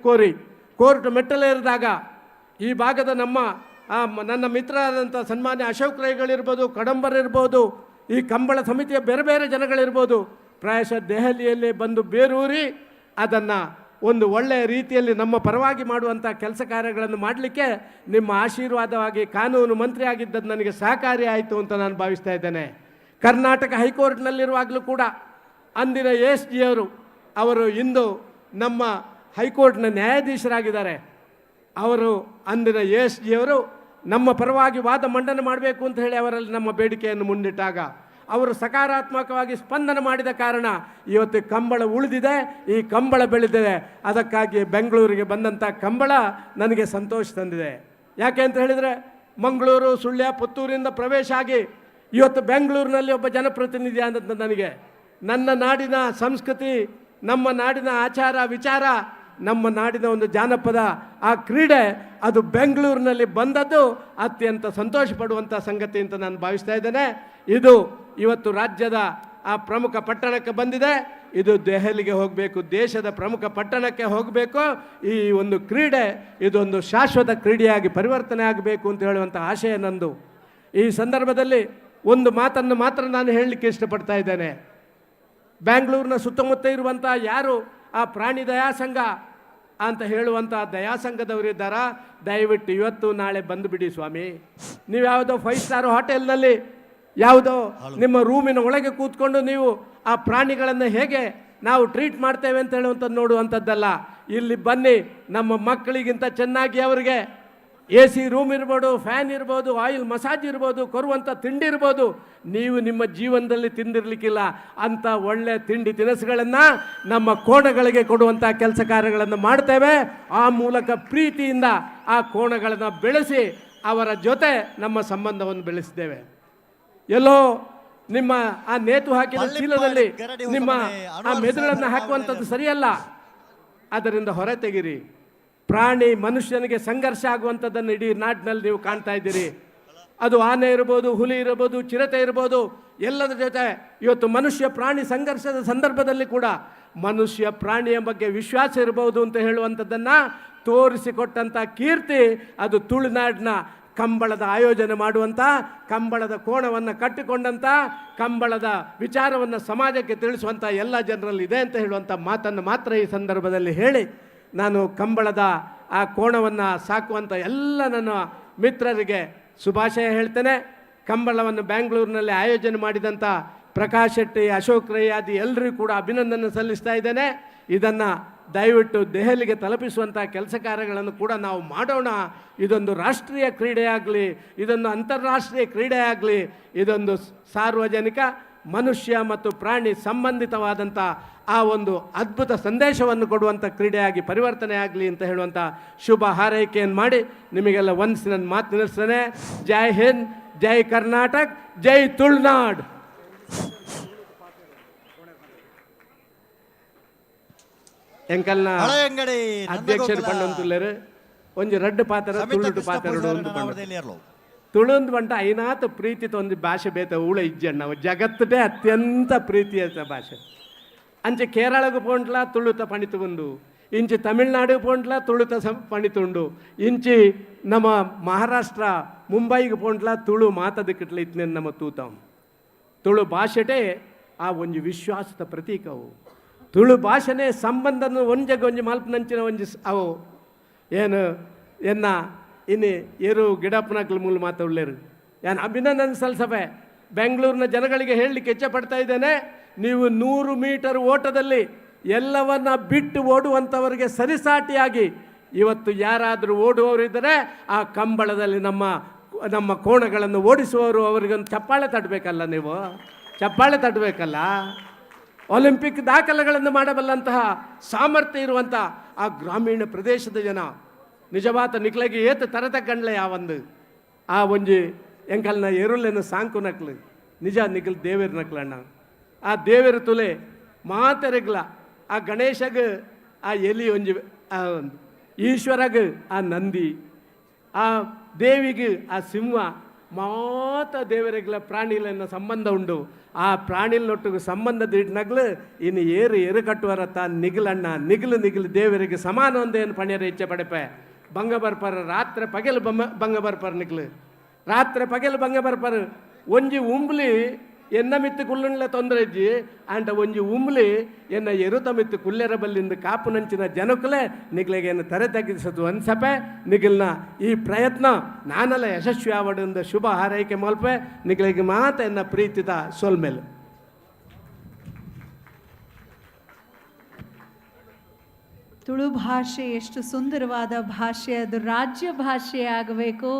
[SPEAKER 14] ಕೋರಿ ಕೋರ್ಟ್ ಮೆಟ್ಟಲೇರಿದಾಗ ಈ ಭಾಗದ ನನ್ನ ಮಿತ್ರರಾದಂಥ ಸನ್ಮಾನ್ಯ ಅಶೋಕ್ ರೈಗಳಿರ್ಬೋದು, ಕಡಂಬರಿರ್ಬೋದು, ಈ ಕಂಬಳ ಸಮಿತಿಯ ಬೇರೆ ಬೇರೆ ಜನಗಳಿರ್ಬೋದು, ಪ್ರಾಯಶಃ ದೆಹಲಿಯಲ್ಲಿ ಬಂದು ಬೇರೂರಿ ಅದನ್ನು ಒಂದು ಒಳ್ಳೆಯ ರೀತಿಯಲ್ಲಿ ನಮ್ಮ ಪರವಾಗಿ ಮಾಡುವಂಥ ಕೆಲಸ ಕಾರ್ಯಗಳನ್ನು ಮಾಡಲಿಕ್ಕೆ ನಿಮ್ಮ ಆಶೀರ್ವಾದವಾಗಿ ಕಾನೂನು ಮಂತ್ರಿ ಆಗಿದ್ದದ್ದು ನನಗೆ ಸಹಕಾರಿ ಆಯಿತು ಅಂತ ನಾನು ಭಾವಿಸ್ತಾ ಇದ್ದೇನೆ. ಕರ್ನಾಟಕ ಹೈಕೋರ್ಟ್ನಲ್ಲಿರುವಾಗಲೂ ಕೂಡ ಅಂದಿನ SG ಅವರು ಇಂದು ನಮ್ಮ ಹೈಕೋರ್ಟ್ನ ನ್ಯಾಯಾಧೀಶರಾಗಿದ್ದಾರೆ. ಅವರು ಅಂದಿನ SG ನಮ್ಮ ಪರವಾಗಿ ವಾದ ಮಂಡನೆ ಮಾಡಬೇಕು ಅಂತ ಹೇಳಿ ಅವರಲ್ಲಿ ನಮ್ಮ ಬೇಡಿಕೆಯನ್ನು ಮುಂದಿಟ್ಟಾಗ ಅವರು ಸಕಾರಾತ್ಮಕವಾಗಿ ಸ್ಪಂದನೆ ಮಾಡಿದ ಕಾರಣ ಇವತ್ತು ಕಂಬಳ ಉಳಿದಿದೆ, ಈ ಕಂಬಳ ಬೆಳೆದಿದೆ. ಅದಕ್ಕಾಗಿ ಬೆಂಗಳೂರಿಗೆ ಬಂದಂಥ ಕಂಬಳ ನನಗೆ ಸಂತೋಷ ತಂದಿದೆ. ಯಾಕೆ ಅಂತ ಹೇಳಿದರೆ, ಮಂಗಳೂರು, ಸುಳ್ಯ, ಪುತ್ತೂರಿಂದ ಪ್ರವೇಶ ಆಗಿ ಇವತ್ತು ಬೆಂಗಳೂರಿನಲ್ಲಿ ಒಬ್ಬ ಜನಪ್ರತಿನಿಧಿ ಆದಂಥ ನನಗೆ ನನ್ನ ನಾಡಿನ ಸಂಸ್ಕೃತಿ, ನಮ್ಮ ನಾಡಿನ ಆಚಾರ ವಿಚಾರ, ನಮ್ಮ ನಾಡಿನ ಒಂದು ಜಾನಪದ ಆ ಕ್ರೀಡೆ ಅದು ಬೆಂಗಳೂರಿನಲ್ಲಿ ಬಂದದ್ದು ಅತ್ಯಂತ ಸಂತೋಷ ಪಡುವಂಥ ಸಂಗತಿ ಅಂತ ನಾನು ಭಾವಿಸ್ತಾ ಇದ್ದೇನೆ. ಇದು ಇವತ್ತು ರಾಜ್ಯದ ಆ ಪ್ರಮುಖ ಪಟ್ಟಣಕ್ಕೆ ಬಂದಿದೆ. ಇದು ದೆಹಲಿಗೆ ಹೋಗಬೇಕು, ದೇಶದ ಪ್ರಮುಖ ಪಟ್ಟಣಕ್ಕೆ ಹೋಗಬೇಕು. ಈ ಒಂದು ಕ್ರೀಡೆ ಇದೊಂದು ಶಾಶ್ವತ ಕ್ರೀಡೆಯಾಗಿ ಪರಿವರ್ತನೆ ಆಗಬೇಕು ಅಂತ ಹೇಳುವಂಥ ಆಶಯ ನಂದು. ಈ ಸಂದರ್ಭದಲ್ಲಿ ಒಂದು ಮಾತನ್ನು ಮಾತ್ರ ನಾನು ಹೇಳಲಿಕ್ಕೆ ಇಷ್ಟಪಡ್ತಾ ಇದ್ದೇನೆ. ಬೆಂಗಳೂರಿನ ಸುತ್ತಮುತ್ತ ಇರುವಂಥ ಯಾರು ಆ ಪ್ರಾಣಿ ದಯಾ ಸಂಘ ಅಂತ ಹೇಳುವಂಥ ದಯಾ ಸಂಘದವರಿದ್ದಾರ, ದಯವಿಟ್ಟು ಇವತ್ತು ನಾಳೆ ಬಂದುಬಿಡಿ ಸ್ವಾಮಿ. ನೀವು ಯಾವುದೋ 5 ಸ್ಟಾರ್ ಹೋಟೆಲ್ನಲ್ಲಿ ಯಾವುದೋ ನಿಮ್ಮ ರೂಮಿನ ಒಳಗೆ ಕೂತ್ಕೊಂಡು ನೀವು ಆ ಪ್ರಾಣಿಗಳನ್ನು ಹೇಗೆ ನಾವು ಟ್ರೀಟ್ ಮಾಡ್ತೇವೆ ಅಂತ ಹೇಳುವಂಥದ್ದು ನೋಡುವಂಥದ್ದಲ್ಲ. ಇಲ್ಲಿ ಬನ್ನಿ, ನಮ್ಮ ಮಕ್ಕಳಿಗಿಂತ ಚೆನ್ನಾಗಿ ಅವರಿಗೆ AC ರೂಮ್ ಇರ್ಬೋದು, ಫ್ಯಾನ್ ಇರ್ಬೋದು, ಆಯಿಲ್ ಮಸಾಜ್ ಇರ್ಬೋದು, ಕೊರುವಂಥ ತಿಂಡಿ ಇರ್ಬೋದು, ನೀವು ನಿಮ್ಮ ಜೀವನದಲ್ಲಿ ತಿಂದಿರಲಿಕ್ಕಿಲ್ಲ ಅಂಥ ಒಳ್ಳೆ ತಿಂಡಿ ತಿನಿಸುಗಳನ್ನು ನಮ್ಮ ಕೋಣಗಳಿಗೆ ಕೊಡುವಂಥ ಕೆಲಸ ಕಾರ್ಯಗಳನ್ನು ಮಾಡ್ತೇವೆ. ಆ ಮೂಲಕ ಪ್ರೀತಿಯಿಂದ ಆ ಕೋಣಗಳನ್ನು ಬೆಳೆಸಿ ಅವರ ಜೊತೆ ನಮ್ಮ ಸಂಬಂಧವನ್ನು ಬೆಳೆಸಿದ್ದೇವೆ. ಎಲ್ಲೋ ನಿಮ್ಮ ಆ ನೇತು ಹಾಕಿದ ಚೀಲದಲ್ಲಿ ನಿಮ್ಮ ಆ ಮೆದುಳನ್ನು ಹಾಕುವಂಥದ್ದು ಸರಿಯಲ್ಲ. ಅದರಿಂದ ಹೊರ ತೆಗಿರಿ. ಪ್ರಾಣಿ ಮನುಷ್ಯನಿಗೆ ಸಂಘರ್ಷ ಆಗುವಂಥದ್ದನ್ನು ಇಡೀ ನಾಡಿನಲ್ಲಿ ನೀವು ಕಾಣ್ತಾ ಇದ್ದೀರಿ. ಅದು ಆನೆ ಇರ್ಬೋದು, ಹುಲಿ ಇರ್ಬೋದು, ಚಿರತೆ ಇರ್ಬೋದು, ಎಲ್ಲದರ ಜೊತೆ ಇವತ್ತು ಮನುಷ್ಯ ಪ್ರಾಣಿ ಸಂಘರ್ಷದ ಸಂದರ್ಭದಲ್ಲಿ ಕೂಡ ಮನುಷ್ಯ ಪ್ರಾಣಿಯ ಬಗ್ಗೆ ವಿಶ್ವಾಸ ಇರಬಹುದು ಅಂತ ಹೇಳುವಂಥದ್ದನ್ನು ತೋರಿಸಿಕೊಟ್ಟಂಥ ಕೀರ್ತಿ ಅದು ತುಳುನಾಡಿನ ಕಂಬಳದ ಆಯೋಜನೆ ಮಾಡುವಂಥ, ಕಂಬಳದ ಕೋಣವನ್ನು ಕಟ್ಟಿಕೊಂಡಂಥ, ಕಂಬಳದ ವಿಚಾರವನ್ನು ಸಮಾಜಕ್ಕೆ ತಿಳಿಸುವಂಥ ಎಲ್ಲ ಜನರಲ್ಲಿ ಇದೆ ಅಂತ ಹೇಳುವಂಥ ಮಾತನ್ನು ಮಾತ್ರ ಈ ಸಂದರ್ಭದಲ್ಲಿ ಹೇಳಿ, ನಾನು ಕಂಬಳದ ಆ ಕೋಣವನ್ನು ಸಾಕುವಂಥ ಎಲ್ಲ ನನ್ನ ಮಿತ್ರರಿಗೆ ಶುಭಾಶಯ ಹೇಳ್ತೇನೆ. ಕಂಬಳವನ್ನು ಬೆಂಗಳೂರಿನಲ್ಲಿ ಆಯೋಜನೆ ಮಾಡಿದಂಥ ಪ್ರಕಾಶ್ ಶೆಟ್ಟಿ, ಅಶೋಕ್ ರೈ ಆದಿ ಎಲ್ಲರಿಗೂ ಕೂಡ ಅಭಿನಂದನೆ ಸಲ್ಲಿಸ್ತಾ ಇದ್ದೇನೆ. ಇದನ್ನು ದಯವಿಟ್ಟು ದೆಹಲಿಗೆ ತಲುಪಿಸುವಂಥ ಕೆಲಸ ಕಾರ್ಯಗಳನ್ನು ಕೂಡ ನಾವು ಮಾಡೋಣ. ಇದೊಂದು ರಾಷ್ಟ್ರೀಯ ಕ್ರೀಡೆ ಆಗಲಿ, ಇದೊಂದು ಅಂತಾರಾಷ್ಟ್ರೀಯ ಕ್ರೀಡೆ ಆಗಲಿ, ಇದೊಂದು ಸಾರ್ವಜನಿಕ ಮನುಷ್ಯ ಮತ್ತು ಪ್ರಾಣಿ ಸಂಬಂಧಿತವಾದಂಥ ಆ ಒಂದು ಅದ್ಭುತ ಸಂದೇಶವನ್ನು ಕೊಡುವಂಥ ಕ್ರೀಡೆಯಾಗಿ ಪರಿವರ್ತನೆ ಆಗಲಿ ಅಂತ ಹೇಳುವಂಥ ಶುಭ ಹಾರೈಕೆಯನ್ನು ಮಾಡಿ ನಿಮಗೆಲ್ಲ ಒಂದಿಸಿ ನನ್ನ ಮಾತು ನಿಲ್ಲಿಸ್ತೇನೆ. ಜೈ ಹಿಂದ್, ಜೈ ಕರ್ನಾಟಕ, ಜೈ ತುಳುನಾಡು. ಎಂಕಲ್ನ ಅಧ್ಯಕ್ಷರು ಪಂಡಂತುಲ್ಲೇರು ಒಂಜಿ ರಡ್ಡು ಪಾತ್ರ ತುಳುಟು ಪಾತ್ರ ತುಳುಂದು ಬಂಟ ಐನಾತ್ ಪ್ರೀತಿ ಒಂದು ಭಾಷೆ ಬೇತ ಉಳ ಇಜ್ಜಣ್ಣ ಜಗತ್ತೇ ಅತ್ಯಂತ ಪ್ರೀತಿಯ ಭಾಷೆ. ಅಂಚೆ ಕೇರಳಗೂ ಪೋಂಟ್ಲ ತುಳುತ ಪಣಿತುಂಡು, ಇಂಚಿ ತಮಿಳ್ನಾಡು ಪೋಂಟ್ಲ ತುಳುತ ಪಣಿತುಂಡು, ಇಂಚಿ ನಮ್ಮ ಮಹಾರಾಷ್ಟ್ರ ಮುಂಬೈಗೆ ಪೋಂಟ್ಲ ತುಳು ಮಾತದಕ್ಕಿಟ್ಲ ಇತ್ನೇನು ನಮ್ಮ ತೂತಾವ್. ತುಳು ಭಾಷೆಟೇ ಆ ಒಂಜಿ ವಿಶ್ವಾಸದ ಪ್ರತೀಕವು. ತುಳು ಭಾಷೆನೇ ಸಂಬಂಧನ ಒಂಜಗ ಒಂಜಿ ಮಲ್ಪನಂಚಿನ ಒಂಜಿ ಅವು ಏನು ಎನ್ನ ಇನ್ನು ಏರು ಗಿಡಪ್ಪನಕ್ಲ ಮೂಲ ಮಾತಾಡಲೇರು. ನಾನು ಅಭಿನಂದನೆ ಸಲ್ಲಿಸಬೆ ಬೆಂಗಳೂರಿನ ಜನಗಳಿಗೆ ಹೇಳಲಿಕ್ಕೆ ಇಚ್ಛೆ ಪಡ್ತಾ ಇದ್ದೇನೆ, ನೀವು 100 ಮೀಟರ್ ಓಟದಲ್ಲಿ ಎಲ್ಲವನ್ನ ಬಿಟ್ಟು ಓಡುವಂಥವರಿಗೆ ಸರಿಸಾಟಿಯಾಗಿ ಇವತ್ತು ಯಾರಾದರೂ ಓಡುವವರಿದ್ದರೆ ಆ ಕಂಬಳದಲ್ಲಿ ನಮ್ಮ ಕೋಣಗಳನ್ನು ಓಡಿಸುವವರು ಅವರಿಗೊಂದು ಚಪ್ಪಾಳೆ ತಟ್ಟಬೇಕಲ್ಲ, ನೀವು ಚಪ್ಪಾಳೆ ತಟ್ಟಬೇಕಲ್ಲ. ಒಲಿಂಪಿಕ್ ದಾಖಲೆಗಳನ್ನು ಮಾಡಬಲ್ಲಂತಹ ಸಾಮರ್ಥ್ಯ ಇರುವಂಥ ಆ ಗ್ರಾಮೀಣ ಪ್ರದೇಶದ ಜನ ನಿಜವಾದ ನಿಕ್ಲಗೆ ಏತು ತರತ ಗಂಡ್ಲೆ ಯಾವಂದು ಆ ಒಂಜಿ ಎಂಕಲ್ನ ಎರುಳೆನ ಸಾಂಕು ನಕ್ಲು ನಿಜ ನಿಖಲ್ ದೇವೇರು ನಕ್ಲಣ್ಣ. ಆ ದೇವೇರು ತುಲೆ ಮಾತೆರೆಗ್ಲ ಆ ಗಣೇಶಗ ಆ ಎಲಿ ಒಂಜಿ ಈಶ್ವರಗ ಆ ನಂದಿ, ಆ ದೇವಿಗೆ ಆ ಸಿಂಹ ಮಾತ ದೇವರಿಗಳ ಪ್ರಾಣಿಗಳನ್ನ ಸಂಬಂಧ ಉಂಡು. ಆ ಪ್ರಾಣಿಲೊಟ್ಟಿಗೆ ಸಂಬಂಧದ ಇಡ್ನಗ್ಲು ಇನ್ನು ಏರು ಕಟ್ಟುವರ ತಾನು ನಿಗಲಣ್ಣ ನಿಗಲು ದೇವರಿಗೆ ಸಮಾನ ಒಂದೇನು ಪಣ್ಯರ ಇಚ್ಛೆ ಪಡೆಪೆ ಬಂಗ ಬರ್ಪರ ರಾತ್ರಿ ಪಗೆಲು ಬಂಗ ಬರ್ಪರ್ ನಿಗ್ಲು ರಾತ್ರಿ ಪಗೆಲು ಬಂಗ ಬರ್ಪರ್ ಒಂಜಿ ಉಂಬ್ಲಿ ಎನ್ನ ಮಿತ್ತು ಕುಲ್ಲುಣ್ಲೆ ತೊಂದರೆ ಇಜ್ಜಿ ಅಂಟ ಒಂಜಿ ಉಂಬ್ಲಿ ಎನ್ನ ಎರುತ ಮಿತ್ತು ಕುಲ್ಲೆರ ಬಲ್ಲಿಂದ ಕಾಪು ನಂಚಿನ ಜನಕ್ಕಲೇ ನಿಗ್ಲಿಗೆ ಏನು ತರೆ ತಗ್ಗಿಸೋದು ಅನ್ಸಪೆ ನಿಗಲ್ನ ಈ ಪ್ರಯತ್ನ ನಾನೆಲ್ಲ ಯಶಸ್ವಿ ಆವಡಿಂದ ಶುಭ ಹಾರೈಕೆ ಮಲ್ಪೆ ನಿಗ್ಲಿಗೆ ಮಾತ ಎನ್ನ ಪ್ರೀತಿದ ಸೋಲ್ಮೇಲೆ.
[SPEAKER 6] ತುಳು ಭಾಷೆ ಎಷ್ಟು ಸುಂದರವಾದ ಭಾಷೆ, ಅದು ರಾಜ್ಯ ಭಾಷೆ ಆಗಬೇಕು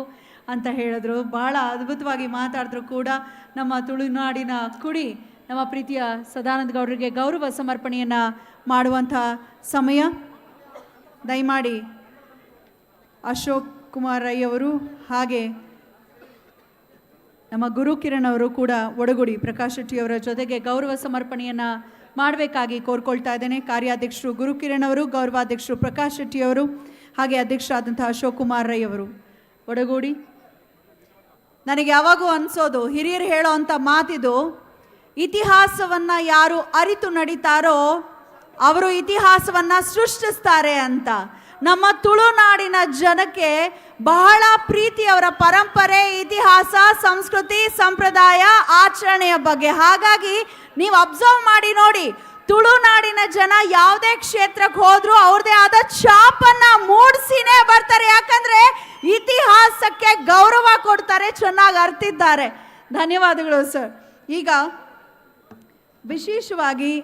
[SPEAKER 6] ಅಂತ ಹೇಳಿದ್ರು. ಭಾಳ ಅದ್ಭುತವಾಗಿ ಮಾತಾಡಿದ್ರು ಕೂಡ. ನಮ್ಮ ತುಳುನಾಡಿನ ಕುಡಿ ನಮ್ಮ ಪ್ರೀತಿಯ ಸದಾನಂದ ಗೌಡರಿಗೆ ಗೌರವ ಸಮರ್ಪಣೆಯನ್ನು ಮಾಡುವಂಥ ಸಮಯ. ದಯಮಾಡಿ ಅಶೋಕ್ ಕುಮಾರ್ ರೈ ಅವರು ಹಾಗೆ ನಮ್ಮ ಗುರು ಕಿರಣ್ ಅವರು ಕೂಡ ಒಡಗುಡಿ ಪ್ರಕಾಶ್ ಶೆಟ್ಟಿಯವರ ಜೊತೆಗೆ ಗೌರವ ಸಮರ್ಪಣೆಯನ್ನು ಮಾಡಬೇಕಾಗಿ ಕೋರ್ಕೊಳ್ತಾ ಇದ್ದೇನೆ. ಕಾರ್ಯಾಧ್ಯಕ್ಷರು ಗುರು ಕಿರಣ್ ಅವರು, ಗೌರವಾಧ್ಯಕ್ಷರು ಪ್ರಕಾಶ್ ಶೆಟ್ಟಿಯವರು, ಹಾಗೆ ಅಧ್ಯಕ್ಷರಾದಂಥ ಅಶೋಕ್ ಕುಮಾರ್ ರೈ ಅವರು ಒಡಗೂಡಿ. ನನಗೆ ಯಾವಾಗೂ ಅನಿಸೋದು, ಹಿರಿಯರು ಹೇಳೋ ಅಂಥ ಮಾತಿದು, ಇತಿಹಾಸವನ್ನು ಯಾರು ಅರಿತು ನಡೀತಾರೋ ಅವರು ಇತಿಹಾಸವನ್ನು ಸೃಷ್ಟಿಸ್ತಾರೆ ಅಂತ. ನಮ್ಮ ತುಳುನಾಡಿನ ಜನಕ್ಕೆ ಬಹಳ ಪ್ರೀತಿ ಅವರ ಪರಂಪರೆ, ಇತಿಹಾಸ, ಸಂಸ್ಕೃತಿ, ಸಂಪ್ರದಾಯ, ಆಚರಣೆಯ ಬಗ್ಗೆ. ಹಾಗಾಗಿ ನೀವು ಅಬ್ಸರ್ವ್ ಮಾಡಿ ನೋಡಿ, ತುಳುನಾಡಿನ ಜನ ಯಾವುದೇ ಕ್ಷೇತ್ರಕ್ಕೆ ಹೋದ್ರು ಅವ್ರದೇ ಆದ ಛಾಪನ್ನ ಮೂಡಿಸಿನೇ ಬರ್ತಾರೆ. ಯಾಕಂದ್ರೆ ಇತಿಹಾಸಕ್ಕೆ ಗೌರವ ಕೊಡ್ತಾರೆ, ಚೆನ್ನಾಗಿ ಅರ್ತಿದ್ದಾರೆ. ಧನ್ಯವಾದಗಳು ಸರ್. ಈಗ ವಿಶೇಷವಾಗಿ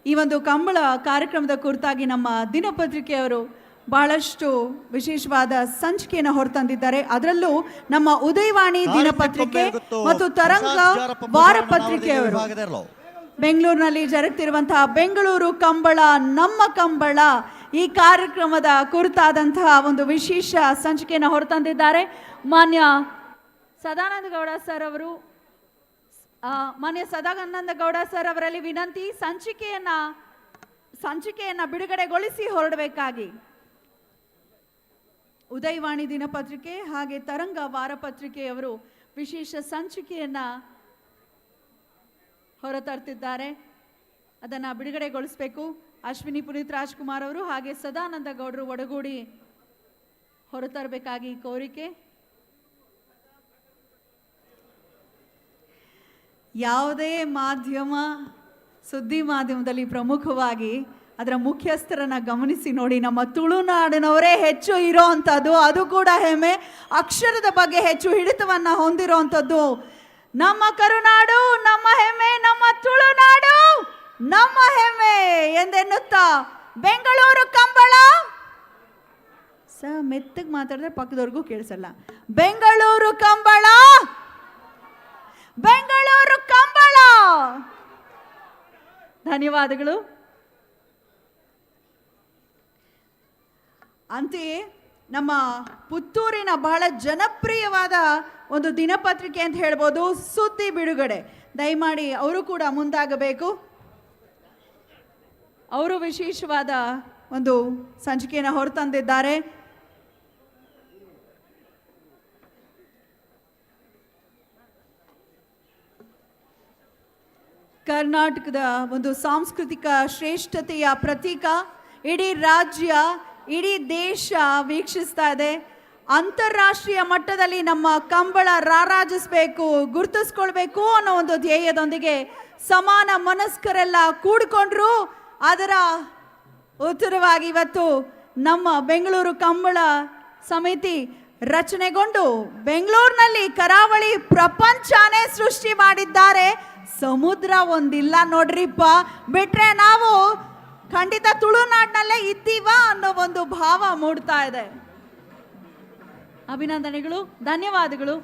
[SPEAKER 6] ಈ ಒಂದು ಕಂಬಳ ಕಾರ್ಯಕ್ರಮದ ಕುರಿತಾಗಿ ನಮ್ಮ ದಿನಪತ್ರಿಕೆಯವರು ಬಹಳಷ್ಟು ವಿಶೇಷವಾದ ಸಂಚಿಕೆಯನ್ನು ಹೊರತಂದಿದ್ದಾರೆ. ಅದರಲ್ಲೂ ನಮ್ಮ ಉದಯವಾಣಿ ದಿನಪತ್ರಿಕೆ ಮತ್ತು ತರಂಗ ವಾರಪತ್ರಿಕೆಯವರು ಬೆಂಗಳೂರಿನಲ್ಲಿ ಜರುಗ್ತಿರುವಂತಹ ಬೆಂಗಳೂರು ಕಂಬಳ ನಮ್ಮ ಕಂಬಳ ಈ ಕಾರ್ಯಕ್ರಮದ ಕುರಿತಾದಂತಹ ಒಂದು ವಿಶೇಷ ಸಂಚಿಕೆಯನ್ನು ಹೊರತಂದಿದ್ದಾರೆ. ಮಾನ್ಯ ಸದಾನಂದ ಗೌಡ ಸರ್ ಅವರು, ಮಾನ್ಯ ಸದಾನಂದ ಗೌಡ ಸರ್ ಅವರಲ್ಲಿ ವಿನಂತಿ, ಸಂಚಿಕೆಯನ್ನ ಬಿಡುಗಡೆಗೊಳಿಸಿ ಹೊರಡಬೇಕಾಗಿ. ಉದಯವಾಣಿ ದಿನಪತ್ರಿಕೆ ಹಾಗೆ ತರಂಗ ವಾರಪತ್ರಿಕೆಯವರು ವಿಶೇಷ ಸಂಚಿಕೆಯನ್ನ ಹೊರತರ್ತಿದ್ದಾರೆ, ಅದನ್ನು ಬಿಡುಗಡೆಗೊಳಿಸಬೇಕು. ಅಶ್ವಿನಿ ಪುನೀತ್ ರಾಜ್ಕುಮಾರ್ ಅವರು ಹಾಗೆ ಸದಾನಂದ ಗೌಡರು ಒಡಗೂಡಿ ಹೊರತರಬೇಕಾಗಿ ಕೋರಿಕೆ. ಯಾವುದೇ ಮಾಧ್ಯಮ, ಸುದ್ದಿ ಮಾಧ್ಯಮದಲ್ಲಿ ಪ್ರಮುಖವಾಗಿ ಅದರ ಮುಖ್ಯಸ್ಥರನ್ನ ಗಮನಿಸಿ ನೋಡಿ, ನಮ್ಮ ತುಳುನಾಡಿನವರೇ ಹೆಚ್ಚು ಇರೋ ಅಂಥದ್ದು, ಅದು ಕೂಡ ಹೆಮ್ಮೆ. ಅಕ್ಷರದ ಬಗ್ಗೆ ಹೆಚ್ಚು ಹಿಡಿತವನ್ನು ಹೊಂದಿರೋ ಅಂಥದ್ದು ನಮ್ಮ ಕರುನಾಡು, ನಮ್ಮ ಹೆಮ್ಮೆ, ನಮ್ಮ ತುಳುನಾಡು ನಮ್ಮ ಹೆಮ್ಮೆ ಎಂದೆನ್ನುತ್ತಾ ಬೆಂಗಳೂರು ಕಂಬಳ ಮೆತ್ತಗೆ ಮಾತಾಡಿದ್ರೆ ಪಕ್ಕದವ್ರಿಗೂ ಕೇಳಿಸಲ್ಲ. ಬೆಂಗಳೂರು ಕಂಬಳ, ಬೆಂಗಳೂರು ಕಂಬಳ. ಧನ್ಯವಾದಗಳು. ಅಂತೆಯೇ ನಮ್ಮ ಪುತ್ತೂರಿನ ಬಹಳ ಜನಪ್ರಿಯವಾದ ಒಂದು ದಿನಪತ್ರಿಕೆ ಅಂತ ಹೇಳ್ಬೋದು, ಸುದ್ದಿ ಬಿಡುಗಡೆ. ದಯಮಾಡಿ ಅವರು ಕೂಡ ಮುಂದಾಗಬೇಕು. ಅವರು ವಿಶೇಷವಾದ ಒಂದು ಸಂಚಿಕೆಯನ್ನು ಹೊರತಂದಿದ್ದಾರೆ. ಕರ್ನಾಟಕದ ಒಂದು ಸಾಂಸ್ಕೃತಿಕ ಶ್ರೇಷ್ಠತೆಯ ಪ್ರತೀಕ. ಇಡೀ ರಾಜ್ಯ, ಇಡೀ ದೇಶ ವೀಕ್ಷಿಸ್ತಾ ಇದೆ. ಅಂತಾರಾಷ್ಟ್ರೀಯ ಮಟ್ಟದಲ್ಲಿ ನಮ್ಮ ಕಂಬಳ ರಾರಾಜಿಸಬೇಕು, ಗುರುತಿಸ್ಕೊಳ್ಬೇಕು ಅನ್ನೋ ಒಂದು ಧ್ಯೇಯದೊಂದಿಗೆ ಸಮಾನ ಮನಸ್ಕರೆಲ್ಲ ಕೂಡಿಕೊಂಡ್ರು. ಅದರ ಉತ್ತರವಾಗಿ ಇವತ್ತು ನಮ್ಮ ಬೆಂಗಳೂರು ಕಂಬಳ ಸಮಿತಿ ರಚನೆಗೊಂಡು ಬೆಂಗಳೂರಿನಲ್ಲಿ ಕರಾವಳಿ ಪ್ರಪಂಚನೇ ಸೃಷ್ಟಿ ಮಾಡಿದ್ದಾರೆ. ಸಮುದ್ರ ಒಂದಿಲ್ಲ ನೋಡ್ರಿಪ್ಪ, ಬಿಟ್ರೆ ನಾವು ಖಂಡಿತ ತುಳುನಾಡಿನಲ್ಲೇ ಇದ್ದೀವ ಅನ್ನೋ ಒಂದು ಭಾವ ಮೂಡ್ತಾ ಇದೆ. ಅಭಿನಂದನೆಗಳು, ಧನ್ಯವಾದಗಳು.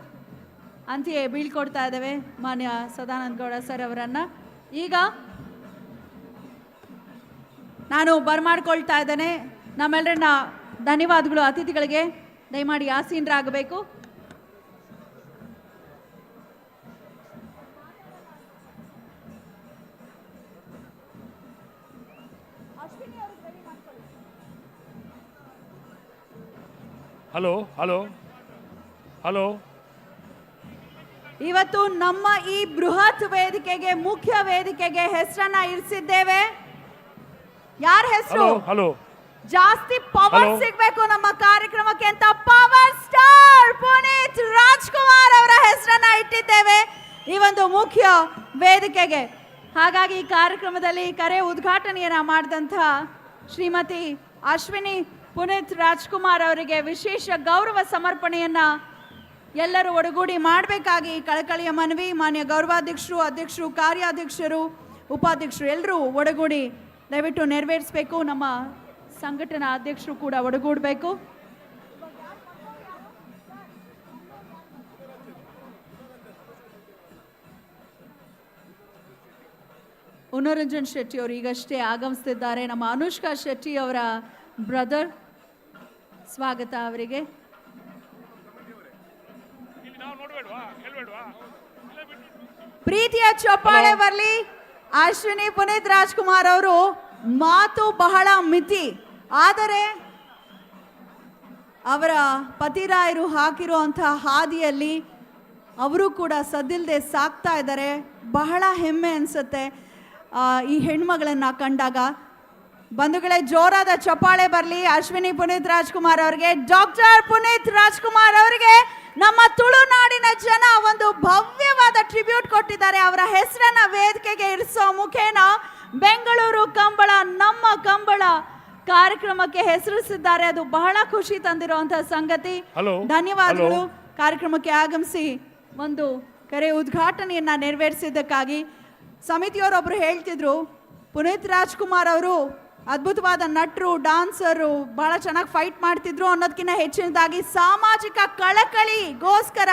[SPEAKER 6] ಅಂತೆಯೇ ಬೀಳ್ಕೊಡ್ತಾ ಇದ್ದೇವೆ ಮಾನ್ಯ ಸದಾನಂದ ಗೌಡ ಸರ್ ಅವರನ್ನ. ಈಗ ನಾನು ಬರಮಾಡ್ಕೊಳ್ತಾ ಇದ್ದೇನೆ ನಮ್ಮೆಲ್ಲರನ್ನ. ಧನ್ಯವಾದಗಳು ಅತಿಥಿಗಳಿಗೆ. ದಯಮಾಡಿ ಆಸೀನರಾಗಬೇಕು.
[SPEAKER 7] Hello hello hello.
[SPEAKER 6] ಇವತ್ತು ನಮ್ಮ ಈ ಬೃಹತ್ ವೇದಿಕೆಗೆ, ಮುಖ್ಯ ವೇದಿಕೆಗೆ ಹೆಸರನ್ನ ಇರಿಸಿದ್ದೇವೆ. ಯಾರ ಹೆಸರು?
[SPEAKER 7] ಹಲೋ.
[SPEAKER 6] ಜಾಸ್ತಿ ಪವರ್ ಸಿಗ್ಬೇಕು ನಮ್ಮ ಕಾರ್ಯಕ್ರಮಕ್ಕೆ ಅಂತ ಪವರ್ ಸ್ಟಾರ್ ಪುನೀತ್ ರಾಜ್ಕುಮಾರ್ ಅವರ ಹೆಸರನ್ನ ಇಟ್ಟಿದ್ದೇವೆ ಈ ಒಂದು ಮುಖ್ಯ ವೇದಿಕೆಗೆ. ಹಾಗಾಗಿ ಈ ಕಾರ್ಯಕ್ರಮದಲ್ಲಿ ಕರೆ ಉದ್ಘಾಟನೆಯನ್ನ ಮಾಡಿದಂಥ ಶ್ರೀಮತಿ ಅಶ್ವಿನಿ ಪುನೀತ್ ರಾಜ್ಕುಮಾರ್ ಅವರಿಗೆ ವಿಶೇಷ ಗೌರವ ಸಮರ್ಪಣೆಯನ್ನ ಎಲ್ಲರೂ ಒಡಗೂಡಿ ಮಾಡಬೇಕಾಗಿ ಕಳಕಳಿಯ ಮನವಿ. ಮಾನ್ಯ ಗೌರವಾಧ್ಯಕ್ಷರು, ಅಧ್ಯಕ್ಷರು, ಕಾರ್ಯಾಧ್ಯಕ್ಷರು, ಉಪಾಧ್ಯಕ್ಷರು ಎಲ್ಲರೂ ಒಡಗೂಡಿ ದಯವಿಟ್ಟು ನೆರವೇರಿಸಬೇಕು. ನಮ್ಮ ಸಂಘಟನಾ ಅಧ್ಯಕ್ಷರು ಕೂಡ ಒಡಗೂಡಬೇಕು. ಉನ್ನರಂಜನ್ ಶೆಟ್ಟಿ ಅವರು ಈಗಷ್ಟೇ ಆಗಮಿಸುತ್ತಿದ್ದಾರೆ. ನಮ್ಮ ಅನುಷ್ಕಾ ಶೆಟ್ಟಿ ಅವರ ಬ್ರದರ್. ಸ್ವಾಗತ ಅವರಿಗೆ. ಪ್ರೀತಿಯ ಚಪ್ಪಾಳೆ ಬರಲಿ. ಅಶ್ವಿನಿ ಪುನೀತ್ ರಾಜ್ಕುಮಾರ್ ಅವರು ಮಾತು ಬಹಳ ಮಿತಿ, ಆದರೆ ಅವರ ಪತಿರಾಯರು ಹಾಕಿರುವಂತಹ ಹಾದಿಯಲ್ಲಿ ಅವರು ಕೂಡ ಸದ್ದಿಲ್ಲದೆ ಸಾಕ್ತಾ ಇದ್ದಾರೆ. ಬಹಳ ಹೆಮ್ಮೆ ಅನಿಸುತ್ತೆ ಈ ಹೆಣ್ಮಗಳನ್ನ ಕಂಡಾಗ. ಬಂಧುಗಳೇ, ಜೋರಾದ ಚಪ್ಪಾಳೆ ಬರಲಿ ಅಶ್ವಿನಿ ಪುನೀತ್ ರಾಜ್ಕುಮಾರ್ ಅವರಿಗೆ. ಡಾಕ್ಟರ್ ಪುನೀತ್ ರಾಜ್ಕುಮಾರ್ ಅವರಿಗೆ ನಮ್ಮ ತುಳುನಾಡಿನ ಜನ ಒಂದು ಭವ್ಯವಾದ ಟ್ರಿಬ್ಯೂಟ್ ಕೊಟ್ಟಿದ್ದಾರೆ. ಅವರ ಹೆಸರನ್ನ ವೇದಿಕೆಗೆ ಇರಿಸೋ ಮುಖೇನ ಬೆಂಗಳೂರು ಕಂಬಳ ನಮ್ಮ ಕಂಬಳ ಕಾರ್ಯಕ್ರಮಕ್ಕೆ ಹೆಸರಿಸಿದ್ದಾರೆ. ಅದು ಬಹಳ ಖುಷಿ ತಂದಿರುವಂತಹ ಸಂಗತಿ. ಧನ್ಯವಾದಗಳು ಕಾರ್ಯಕ್ರಮಕ್ಕೆ ಆಗಮಿಸಿ ಒಂದು ಕರೆ ಉದ್ಘಾಟನೆಯನ್ನ ನೆರವೇರಿಸಿದ್ದಕ್ಕಾಗಿ. ಸಮಿತಿಯವರೊಬ್ರು ಹೇಳ್ತಿದ್ರು, ಪುನೀತ್ ರಾಜ್ಕುಮಾರ್ ಅವರು ಅದ್ಭುತವಾದ ನಟರು, ಡಾನ್ಸರು, ಬಹಳ ಚೆನ್ನಾಗಿ ಫೈಟ್ ಮಾಡ್ತಿದ್ರು ಅನ್ನೋದಕ್ಕಿಂತ ಹೆಚ್ಚಿನದಾಗಿ ಸಾಮಾಜಿಕ ಕಳಕಳಿಗೋಸ್ಕರ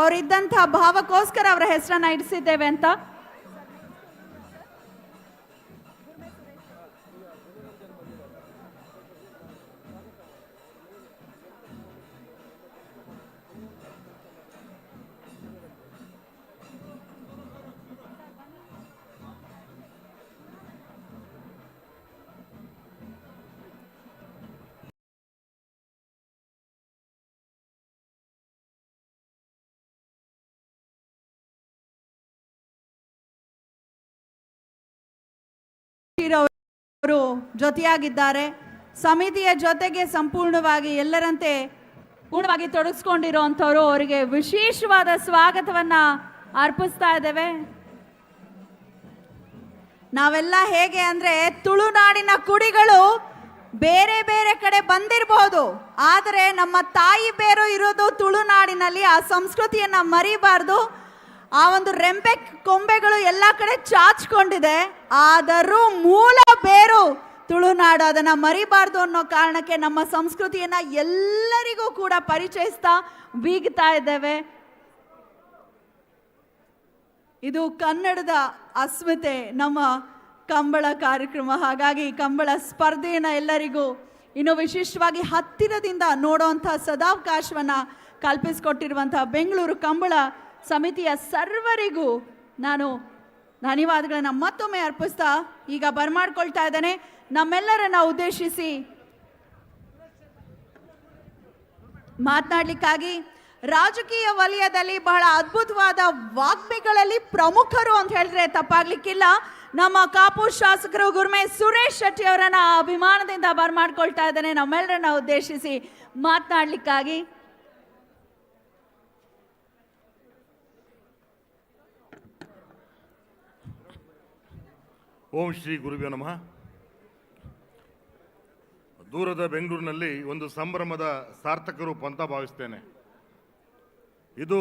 [SPEAKER 6] ಅವರಿದ್ದಂಥ ಭಾವಕ್ಕೋಸ್ಕರ ಅವರ ಹೆಸರನ್ನ ಇಡಿಸಿದ್ದೇವೆ ಅಂತ. ಅವರು ಜೊತೆಯಾಗಿದ್ದಾರೆ. ಸಮಿತಿಯ ಜೊತೆಗೆ ಸಂಪೂರ್ಣವಾಗಿ ಎಲ್ಲರಂತೆ ಪೂರ್ಣವಾಗಿ ತೊಡಗಿಸ್ಕೊಂಡಿರುವಂಥವ್ರು. ಅವರಿಗೆ ವಿಶೇಷವಾದ ಸ್ವಾಗತವನ್ನ ಅರ್ಪಿಸ್ತಾ ಇದ್ದೇವೆ. ನಾವೆಲ್ಲ ಹೇಗೆ ಅಂದ್ರೆ, ತುಳುನಾಡಿನ ಕುಡಿಗಳು ಬೇರೆ ಬೇರೆ ಕಡೆ ಬಂದಿರಬಹುದು, ಆದರೆ ನಮ್ಮ ತಾಯಿ ಬೇರು ಇರೋದು ತುಳುನಾಡಿನಲ್ಲಿ. ಆ ಸಂಸ್ಕೃತಿಯನ್ನ ಮರಿಬಾರ್ದು. ಆ ಒಂದು ರೆಂಬೆ ಕೊಂಬೆಗಳು ಎಲ್ಲ ಕಡೆ ಚಾಚ್ಕೊಂಡಿದೆ, ಆದರೂ ಮೂಲ ಬೇರು ತುಳುನಾಡು. ಅದನ್ನ ಮರಿಬಾರ್ದು ಅನ್ನೋ ಕಾರಣಕ್ಕೆ ನಮ್ಮ ಸಂಸ್ಕೃತಿಯನ್ನ ಎಲ್ಲರಿಗೂ ಕೂಡ ಪರಿಚಯಿಸ್ತಾ ಬೀಗ್ತಾ ಇದ್ದೇವೆ. ಇದು ಕನ್ನಡದ ಅಸ್ಮಿತೆ. ನಮ್ಮ ಕಂಬಳ ಕಾರ್ಯಕ್ರಮ. ಹಾಗಾಗಿ ಕಂಬಳ ಸ್ಪರ್ಧೆಯನ್ನು ಎಲ್ಲರಿಗೂ ಇನ್ನು ವಿಶಿಷ್ಟವಾಗಿ ಹತ್ತಿರದಿಂದ ನೋಡುವಂಥ ಸದಾವಕಾಶವನ್ನು ಕಲ್ಪಿಸಿಕೊಟ್ಟಿರುವಂಥ ಬೆಂಗಳೂರು ಕಂಬಳ ಸಮಿತಿಯ ಸರ್ವರಿಗೂ ನಾನು ಧನ್ಯವಾದಗಳನ್ನು ಮತ್ತೊಮ್ಮೆ ಅರ್ಪಿಸ್ತಾ ಈಗ ಬರಮಾಡ್ಕೊಳ್ತಾ ಇದ್ದೇನೆ ನಮ್ಮೆಲ್ಲರನ್ನ ಉದ್ದೇಶಿಸಿ ಮಾತನಾಡಲಿಕ್ಕಾಗಿ ರಾಜಕೀಯ ವಲಯದಲ್ಲಿ ಬಹಳ ಅದ್ಭುತವಾದ ವಾಗ್ಮಿಗಳಲ್ಲಿ ಪ್ರಮುಖರು ಅಂತ ಹೇಳಿದ್ರೆ ತಪ್ಪಾಗ್ಲಿಕ್ಕಿಲ್ಲ. ನಮ್ಮ ಕಾಪು ಶಾಸಕರು ಗುರುಮೆ ಸುರೇಶ್ ಶೆಟ್ಟಿ ಅವರನ್ನ ಅಭಿಮಾನದಿಂದ ಬರಮಾಡ್ಕೊಳ್ತಾ ಇದ್ದೇನೆ ನಮ್ಮೆಲ್ಲರನ್ನ ಉದ್ದೇಶಿಸಿ ಮಾತನಾಡಲಿಕ್ಕಾಗಿ.
[SPEAKER 4] ಓಂ ಶ್ರೀ ಗುರುಭ್ಯೋ ನಮಃ. ದೂರದ ಬೆಂಗಳೂರಿನಲ್ಲಿ ಒಂದು ಸಂಭ್ರಮದ ಸಾರ್ಥಕ ರೂಪ ಅಂತ ಭಾವಿಸ್ತೇನೆ. ಇದು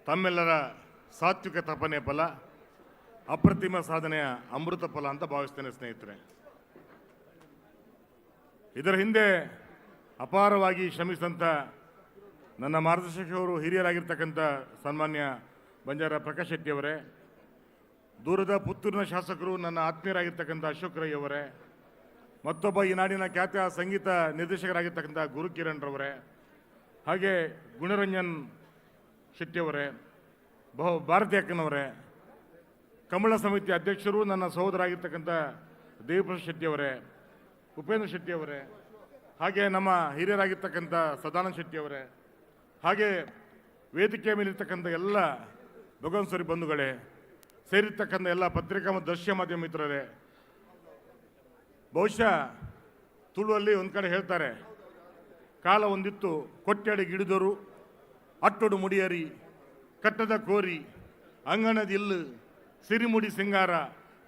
[SPEAKER 4] ತಮ್ಮೆಲ್ಲರ ಸಾತ್ವಿಕ ತಪನೆಯ ಫಲ, ಅಪ್ರತಿಮ ಸಾಧನೆಯ ಅಮೃತ ಫಲ ಅಂತ ಭಾವಿಸ್ತೇನೆ ಸ್ನೇಹಿತರೆ. ಇದರ ಹಿಂದೆ ಅಪಾರವಾಗಿ ಶ್ರಮಿಸಿದಂಥ ನನ್ನ ಮಾರ್ಗದರ್ಶಕರು ಹಿರಿಯರಾಗಿರ್ತಕ್ಕಂಥ ಸನ್ಮಾನ್ಯ ಬಂಜಾರ ಪ್ರಕಾಶ್ ಶೆಟ್ಟಿಯವರೇ, ದೂರದ ಪುತ್ತೂರಿನ ಶಾಸಕರು ನನ್ನ ಆತ್ಮೀಯರಾಗಿರ್ತಕ್ಕಂಥ ಅಶೋಕ್ ರೈ ಅವರೇ, ಮತ್ತೊಬ್ಬ ಈ ನಾಡಿನ ಖ್ಯಾತ ಸಂಗೀತ ನಿರ್ದೇಶಕರಾಗಿರ್ತಕ್ಕಂಥ ಗುರು ಕಿರಣ್ ರವರೇ, ಹಾಗೆ ಗುಣರಂಜನ್ ಶೆಟ್ಟಿಯವರೇ, ಭಾರತಿ ಅಕ್ಕನವರೇ, ಕಮಲ ಸಮಿತಿ ಅಧ್ಯಕ್ಷರು ನನ್ನ ಸಹೋದರಾಗಿರ್ತಕ್ಕಂಥ ದೇವಪ್ರಸಾದ್ ಶೆಟ್ಟಿಯವರೇ, ಉಪೇಂದ್ರ ಶೆಟ್ಟಿಯವರೇ, ಹಾಗೆ ನಮ್ಮ ಹಿರಿಯರಾಗಿರ್ತಕ್ಕಂಥ ಸದಾನಂದ ಶೆಟ್ಟಿಯವರೇ, ಹಾಗೆ ವೇದಿಕೆಯ ಮೇಲಿರ್ತಕ್ಕಂಥ ಎಲ್ಲ ಭಗವಂತರಿ ಬಂಧುಗಳೇ, ಸೇರಿರ್ತಕ್ಕಂಥ ಎಲ್ಲ ಪತ್ರಿಕಾ ಮತ್ತು ದೃಶ್ಯ ಮಾಧ್ಯಮ ಮಿತ್ರರೇ, ಬಹುಶಃ ತುಳುವಲ್ಲಿ ಒಂದು ಕಡೆ ಹೇಳ್ತಾರೆ, ಕಾಲ ಒಂದಿತ್ತು ಕೊಟ್ಟೆಡೆ ಗಿಡಿದರು ಅಟ್ಟೊಡು ಮುಡಿಯರಿ ಕಟ್ಟದ ಕೋರಿ ಅಂಗಣದ ಇಲ್ಲು ಸಿರಿಮುಡಿ ಸಿಂಗಾರ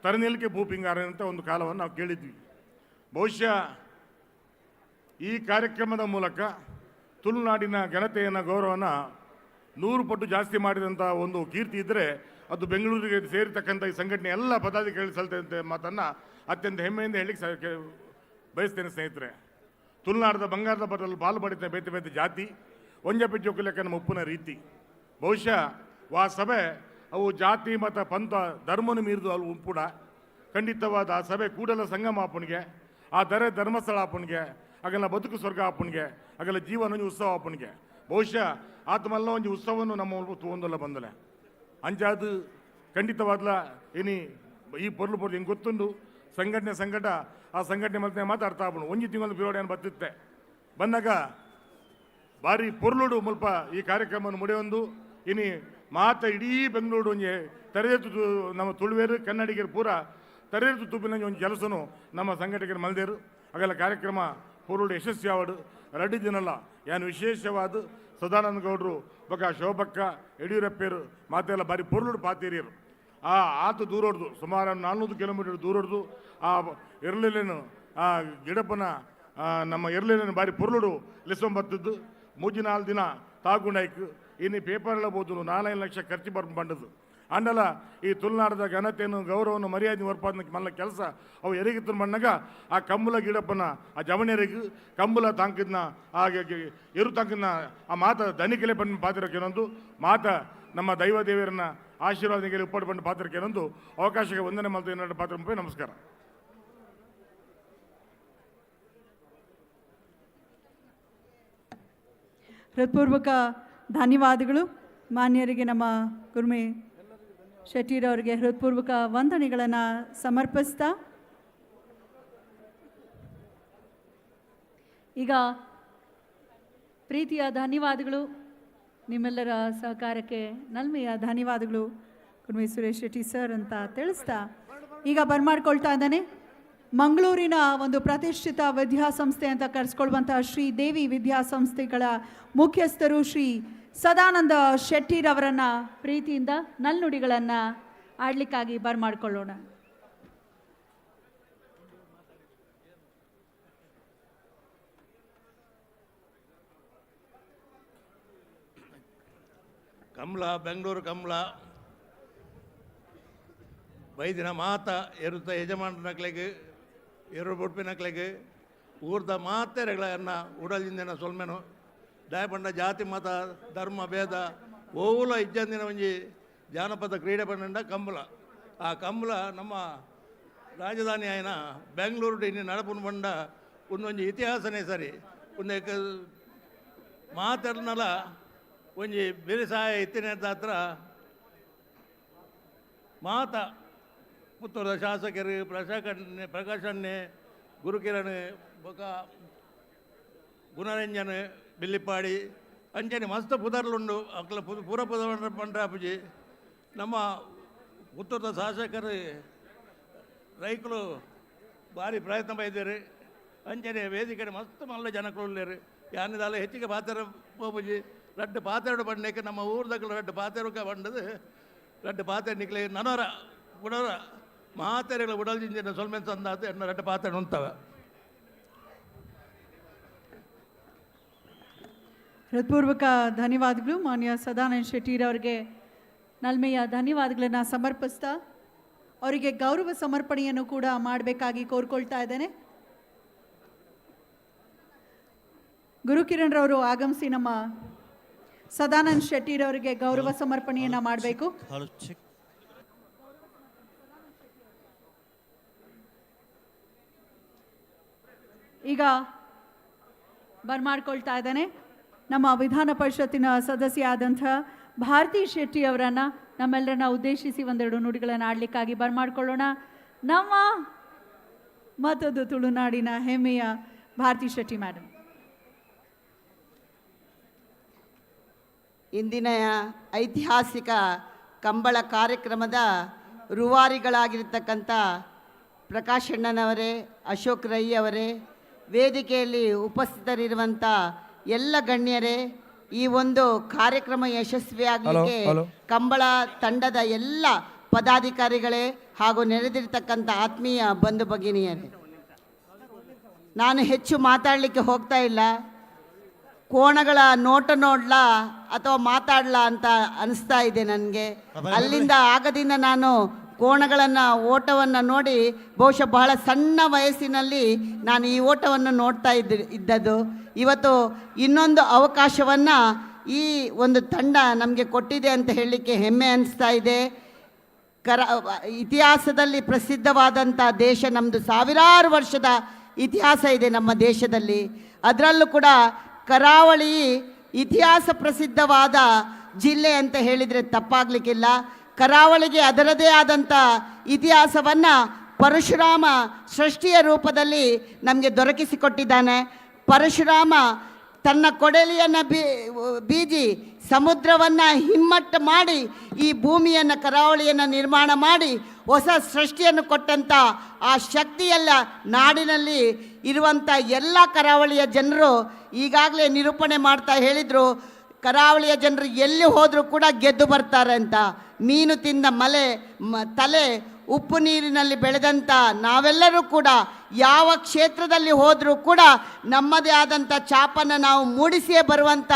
[SPEAKER 4] ತರನೆಲ್ಕೆ ಭೂಪಿಂಗಾರ ಅಂತ ಒಂದು ಕಾಲವನ್ನು ನಾವು ಕೇಳಿದ್ವಿ. ಬಹುಶಃ ಈ ಕಾರ್ಯಕ್ರಮದ ಮೂಲಕ ತುಳುನಾಡಿನ ಘನತೆಯನ್ನು ಗೌರವನ 100 ಪಟ್ಟು ಜಾಸ್ತಿ ಮಾಡಿದಂಥ ಒಂದು ಕೀರ್ತಿ ಇದ್ದರೆ ಅದು ಬೆಂಗಳೂರಿಗೆ ಸೇರಿರ್ತಕ್ಕಂಥ ಈ ಸಂಘಟನೆ ಎಲ್ಲ ಪದಾಧಿಕಾರಿಗಳು ಸಲ್ತಂತೆ ಮಾತನ್ನು ಅತ್ಯಂತ ಹೆಮ್ಮೆಯಿಂದ ಹೇಳಲಿಕ್ಕೆ ಬಯಸ್ತೇನೆ ಸ್ನೇಹಿತರೆ. ತುಳುನಾಡದ ಬಂಗಾರದ ಬರಲು ಪಾಲು ಪಡಿತ ಬೇತೆ ಬೇತೆ ಜಾತಿ ಒಂಜಪಿ ಜೋಕುಲೆಕ್ಕನ ಮುಪ್ಪುನ ರೀತಿ. ಬಹುಶಃ ಆ ಸಭೆ ಅವು ಜಾತಿ ಮತ ಪಂಥ ಧರ್ಮನು ಮೀರಿದು ಅವು ಉಂಪುಡ ಖಂಡಿತವಾದ ಆ ಸಭೆ ಕೂಡಲ ಸಂಗಮ ಆಪಣಿಗೆ, ಆ ದರೆ ಧರ್ಮಸ್ಥಳ ಆಪಣಿಗೆ, ಆಗಲ್ಲ ಬದುಕು ಸ್ವರ್ಗ ಆಪಣಿಗೆ, ಆಗಲ್ಲ ಜೀವನ ಉತ್ಸವ ಆಪಣಿಗೆ. ಬಹುಶಃ ಆತ್ಮಲ್ಲ ಒಂದು ಉತ್ಸವವನ್ನು ನಮ್ಮ ಒಂದಲ್ಲ ಬಂದಲೆ ಅಂಚಾದು ಖಂಡಿತವಾದ್ಲ ಇನಿ ಈ ಪೊರ್ಲು ಪೊರ್ಲು ಹೆಂಗೆ ಗೊತ್ತುಂಡು ಸಂಘಟ ಆ ಸಂಘಟನೆ ಮತ್ತೆ ಮಾತಾಡ್ತಾ ಆಪಣು ಒಂಜಿ ತಿಂಗಳು ಬಿರೋಡೆ ಏನು ಬರ್ತಿತ್ತೆ ಬಂದಾಗ ಭಾರಿ ಪೊರ್ಲುಡು ಮುಲ್ಪ ಈ ಕಾರ್ಯಕ್ರಮವನ್ನು ಮುಡಿಯೊಂದು ಇನಿ ಮಾತ ಇಡೀ ಬೆಂಗಳೂರು ಒಂಜಿ ತರಬೇತು ನಮ್ಮ ತುಳುವೇರು ಕನ್ನಡಿಗರು ಪೂರ ತರಬೇತು ತುಪ್ಪಿನ ಒಂದು ಕೆಲಸನು ನಮ್ಮ ಸಂಘಟಕರು ಮಲ್ದೇರು ಆಗಲ್ಲ ಕಾರ್ಯಕ್ರಮ ಪೂರ್ವಡು ಯಶಸ್ವಿ ಆವಡು 2 ದಿನಲ್ಲ ಏನು ವಿಶೇಷವಾದ ಸದಾನಂದ ಗೌಡರು ಬೊಕ ಶೋಭಕ್ಕ ಯಡಿಯೂರಪ್ಪರು ಮಾತೆಲ್ಲ ಬಾರಿ ಪೊರ್ಲುಡು ಪಾತೀರಿಯರು ಆತು ದೂರೋಡ್ದು ಸುಮಾರು 400 ಕಿಲೋಮೀಟರ್ ದೂರೋಡ್ದು ಆ ಎರಲೇನು ಆ ಗಿಡಪ್ಪನ ನಮ್ಮ ಎರಲೇನು ಬಾರಿ ಪೊರ್ಲುಡು ಲೆಸ್ಕೊಂಬತ್ತಿದ್ದು 3-4 ದಿನ ತಾಗುಂಡಾಯ್ಕು ಇನ್ನು ಪೇಪರ್ಲ ಬೋದು 4 ಲಕ್ಷ ಖರ್ಚು ಬಂಡದು ಅಂಡಲ ಈ ತುಳುನಾಡದ ಘನತೆಯನ್ನು ಗೌರವವನ್ನು ಮರ್ಯಾದೆ ಹೊರಪಾದಕ್ಕೆ ಮಲ್ಲ ಕೆಲಸ ಅವು ಎರಿಗಿತ್ತು ಮಣ್ಣಾಗ ಆ ಕಂಬಳ ಗಿಡಪ್ಪನ ಆ ಜವಣಿಯರಿಗೆ ಕಂಬಳ ತಾಂಕಿದ್ನ ಹಾಗೆ ಎರು ತಾಂಕಿದ್ನ ಆ ಮಾತ ದನಿಕೆಲೆ ಬಂದು ಪಾತ್ರಕ್ಕೇನೊಂದು ಮಾತ ನಮ್ಮ ದೈವ ದೇವರನ್ನ ಆಶೀರ್ವಾದಕ್ಕೆ ಉಪ್ಪಾಡು ಬಂದು ಪಾತ್ರಕ್ಕೇನೊಂದು ಅವಕಾಶಕ್ಕೆ ವಂದನೆ ಮಲ್ತ ಏನಾಡು ಪಾತ್ರ ಮುಪ್ಪೆ ನಮಸ್ಕಾರ.
[SPEAKER 6] ಹೃತ್ಪೂರ್ವಕ ಧನ್ಯವಾದಗಳು ಮಾನ್ಯರಿಗೆ. ನಮ್ಮ ಗುರುಮೆ ಶೆಟ್ಟಿರವರಿಗೆ ಹೃತ್ಪೂರ್ವಕ ವಂದನೆಗಳನ್ನು ಸಮರ್ಪಿಸ್ತಾ ಈಗ ಪ್ರೀತಿಯ ಧನ್ಯವಾದಗಳು, ನಿಮ್ಮೆಲ್ಲರ ಸಹಕಾರಕ್ಕೆ ನಲ್ಮೆಯ ಧನ್ಯವಾದಗಳು ಗುರುಮೆ ಸುರೇಶ್ ಶೆಟ್ಟಿ ಸರ್ ಅಂತ ತಿಳಿಸ್ತಾ ಈಗ ಬರ್ಮಾಡ್ಕೊಳ್ತಾ ಇದ್ದಾನೆ ಮಂಗಳೂರಿನ ಒಂದು ಪ್ರತಿಷ್ಠಿತ ವಿದ್ಯಾಸಂಸ್ಥೆ ಅಂತ ಕರೆಸ್ಕೊಳ್ಳುವಂತಹ ಶ್ರೀ ದೇವಿ ವಿದ್ಯಾಸಂಸ್ಥೆಗಳ ಮುಖ್ಯಸ್ಥರು ಶ್ರೀ ಸದಾನಂದ ಶೆಟ್ಟಿರವರನ್ನ ಪ್ರೀತಿಯಿಂದ ನಲ್ನುಡಿಗಳನ್ನು ಆಡ್ಲಿಕ್ಕಾಗಿ ಬರ್ಮಾಡ್ಕೊಳ್ಳೋಣ.
[SPEAKER 16] ಕಂಬಳ ಬೆಂಗಳೂರು ಕಂಬಳ ಬೈದಿನ ಮಾತ ಎರುತ್ತ ಯಜಮಾನನಕ್ಲೆಗೆ ಎರಡು ಬೊಡ್ಪಿನಕ್ಲೆಗೆ ಊರ್ದ ಮಾತೆರೆಗಳನ್ನ ಉಡಲಿಂದಿನ ಸೊಲ್ಮೆನು ದಯಪಂಡ ಜಾತಿ ಮತ ಧರ್ಮ ಭೇದ ಓವುಲ ಇಜ್ಜಂದಿನ ಒಂಜಿ ಜಾನಪದ ಕ್ರೀಡೆ ಪಂಡ ಕಂಬಳ. ಆ ಕಂಬಳ ನಮ್ಮ ರಾಜಧಾನಿ ಆಯ್ನ ಬೆಂಗಳೂರು ಇನ್ನು ನಡಪುನ ಬಂಡ ಒಂದೊಂದು ಇತಿಹಾಸನೇ ಸರಿ ಒಂದು ಮಾತಾಡ್ನಲ್ಲ ಒಂಜಿ ಬೇಸಾಯ ಇತ್ತಿನ ಹತ್ರ ಮಾತ ಪುತ್ತೂರದ ಶಾಸಕರು ಪ್ರಕಾಶನ್ನೆ ಗುರುಕಿರಣ್ ಬೊಕ ಗುಣರಂಜನ್ ಬಿಲ್ಲಿಪಾಡಿ ಅಂಚನೆ ಮಸ್ತ್ ಪುದರ್ಲುಂಡು ಅಕ್ಲ ಪೂರ ಪುದ ಪಂಡ್ರಾಪುಜಿ ನಮ್ಮ ಪುತ್ತೂರದ ಶಾಸಕರು ರೈತರು ಭಾರಿ ಪ್ರಯತ್ನ ಬೈದೇರು ಅಂಚನೆ ವೇದಿಕೆ ಮಸ್ತ್ ಮಲ್ಲ ಜನಗಳು ಯಾನಿದಾಲ ಹೆಚ್ಚಿಗೆ ಪಾತ್ರ ಹೋಗುಜಿ ರಡ್ಡು ಪಾತ್ರೆ ಬಂಡಕ್ಕೆ ನಮ್ಮ ಊರ್ದಾಗ ರಡ್ಡು ಪಾತ್ರೆ ಬಂಡದು ರಡ್ಡು ಪಾತ್ರೆ ನಿಕ್ಲೆ ನನರ ಉಡರ ಮಾತೆರೆಗಳ ಉಡಲ್ಜಿಂಜಿನ ಸೊಲ್ಮೆನ್ ಸಂದಾತ ಎನ್ನ ರಡ್ಡು ಪಾತ್ರೆ ಉಂಟವ.
[SPEAKER 6] ಹೃತ್ಪೂರ್ವಕ ಧನ್ಯವಾದಗಳು ಮಾನ್ಯ ಸದಾನಂದ ಶೆಟ್ಟಿರವರಿಗೆ ನಲ್ಮೆಯ ಧನ್ಯವಾದಗಳನ್ನು ಸಮರ್ಪಿಸ್ತಾ ಅವರಿಗೆ ಗೌರವ ಸಮರ್ಪಣೆಯನ್ನು ಕೂಡ ಮಾಡಬೇಕಾಗಿ ಕೋರ್ಕೊಳ್ತಾ ಇದ್ದೇನೆ. ಗುರುಕಿರಣ್ ರವರು ಆಗಮಿಸಿ ನಮ್ಮ ಸದಾನಂದ್ ಶೆಟ್ಟಿರವರಿಗೆ ಗೌರವ ಸಮರ್ಪಣೆಯನ್ನು ಮಾಡಬೇಕು. ಈಗ ಬರ್ಮಾಡ್ಕೊಳ್ತಾ ಇದ್ದೇನೆ ನಮ್ಮ ವಿಧಾನ ಪರಿಷತ್ತಿನ ಸದಸ್ಯ ಆದಂಥ ಭಾರತಿ ಶೆಟ್ಟಿ ಅವರನ್ನು ನಮ್ಮೆಲ್ಲರನ್ನ ಉದ್ದೇಶಿಸಿ ಒಂದೆರಡು ನುಡಿಗಳನ್ನು ಆಡಲಿಕ್ಕಾಗಿ ಬರ್ಮಾಡ್ಕೊಳ್ಳೋಣ. ನಮ್ಮ ಮತ್ತೊಂದು ತುಳುನಾಡಿನ ಹೆಮ್ಮೆಯ ಭಾರತಿ ಶೆಟ್ಟಿ ಮೇಡಮ್.
[SPEAKER 3] ಇಂದಿನ ಐತಿಹಾಸಿಕ ಕಂಬಳ ಕಾರ್ಯಕ್ರಮದ ರೂವಾರಿಗಳಾಗಿರ್ತಕ್ಕಂಥ ಪ್ರಕಾಶ್ ಅಣ್ಣನವರೇ, ಅಶೋಕ್ ರೈ ಅವರೇ, ವೇದಿಕೆಯಲ್ಲಿ ಉಪಸ್ಥಿತರಿರುವಂಥ ಎಲ್ಲ ಗಣ್ಯರೇ, ಈ ಒಂದು ಕಾರ್ಯಕ್ರಮ ಯಶಸ್ವಿಯಾಗಲಿಕ್ಕೆ ಕಂಬಳ ತಂಡದ ಎಲ್ಲ ಪದಾಧಿಕಾರಿಗಳೇ ಹಾಗೂ ನೆರೆದಿರ್ತಕ್ಕಂಥ ಆತ್ಮೀಯ ಬಂಧು ಭಗಿನಿಯರೇ, ನಾನು ಹೆಚ್ಚು ಮಾತಾಡಲಿಕ್ಕೆ ಹೋಗ್ತಾ ಇಲ್ಲ. ಕೋಣಗಳ ನೋಟ ನೋಡ್ಲಾ ಅಥವಾ ಮಾತಾಡ್ಲಾ ಅಂತ ಅನಿಸ್ತಾ ಇದೆ ನನಗೆ. ಅಲ್ಲಿಂದ ಆಗದಿಂದ ನಾನು ಕೋಣಗಳನ್ನು ಓಟವನ್ನು ನೋಡಿ ಬಹುಶಃ ಬಹಳ ಸಣ್ಣ ವಯಸ್ಸಿನಲ್ಲಿ ನಾನು ಈ ಓಟವನ್ನು ನೋಡ್ತಾ ಇದ್ದದ್ದು. ಇವತ್ತು ಇನ್ನೊಂದು ಅವಕಾಶವನ್ನು ಈ ಒಂದು ತಂಡ ನಮಗೆ ಕೊಟ್ಟಿದೆ ಅಂತ ಹೇಳಲಿಕ್ಕೆ ಹೆಮ್ಮೆ ಅನಿಸ್ತಾ ಇದೆ. ಇತಿಹಾಸದಲ್ಲಿ ಪ್ರಸಿದ್ಧವಾದಂಥ ದೇಶ ನಮ್ಮದು. ಸಾವಿರಾರು ವರ್ಷದ ಇತಿಹಾಸ ಇದೆ ನಮ್ಮ ದೇಶದಲ್ಲಿ. ಅದರಲ್ಲೂ ಕೂಡ ಕರಾವಳಿ ಇತಿಹಾಸ ಪ್ರಸಿದ್ಧವಾದ ಜಿಲ್ಲೆ ಅಂತ ಹೇಳಿದರೆ ತಪ್ಪಾಗಲಿಕ್ಕಿಲ್ಲ. ಕರಾವಳಿಗೆ ಅದರದೇ ಆದಂಥ ಇತಿಹಾಸವನ್ನು ಪರಶುರಾಮ ಸೃಷ್ಟಿಯ ರೂಪದಲ್ಲಿ ನಮಗೆ ದೊರಕಿಸಿಕೊಟ್ಟಿದ್ದಾನೆ. ಪರಶುರಾಮ ತನ್ನ ಕೊಡಲಿಯನ್ನು ಬೀಜಿ ಸಮುದ್ರವನ್ನು ಹಿಮ್ಮಟ್ಟು ಮಾಡಿ ಈ ಭೂಮಿಯನ್ನು ಕರಾವಳಿಯನ್ನು ನಿರ್ಮಾಣ ಮಾಡಿ ಹೊಸ ಸೃಷ್ಟಿಯನ್ನು ಕೊಟ್ಟಂಥ ಆ ಶಕ್ತಿಯೆಲ್ಲ ನಾಡಿನಲ್ಲಿ ಇರುವಂಥ ಎಲ್ಲ ಕರಾವಳಿಯ ಜನರು ಈಗಾಗಲೇ ನಿರೂಪಣೆ ಮಾಡ್ತಾ ಹೇಳಿದರು. ಕರಾವಳಿಯ ಜನರು ಎಲ್ಲಿ ಹೋದರೂ ಕೂಡ ಗೆದ್ದು ಬರ್ತಾರೆ ಅಂತ. ಮೀನು ತಿಂದ ತಲೆ ಉಪ್ಪು ನೀರಿನಲ್ಲಿ ಬೆಳೆದಂಥ ನಾವೆಲ್ಲರೂ ಕೂಡ ಯಾವ ಕ್ಷೇತ್ರದಲ್ಲಿ ಹೋದರೂ ಕೂಡ ನಮ್ಮದೇ ಆದಂಥ ಛಾಪನ್ನು ನಾವು ಮೂಡಿಸಿಯೇ ಬರುವಂಥ,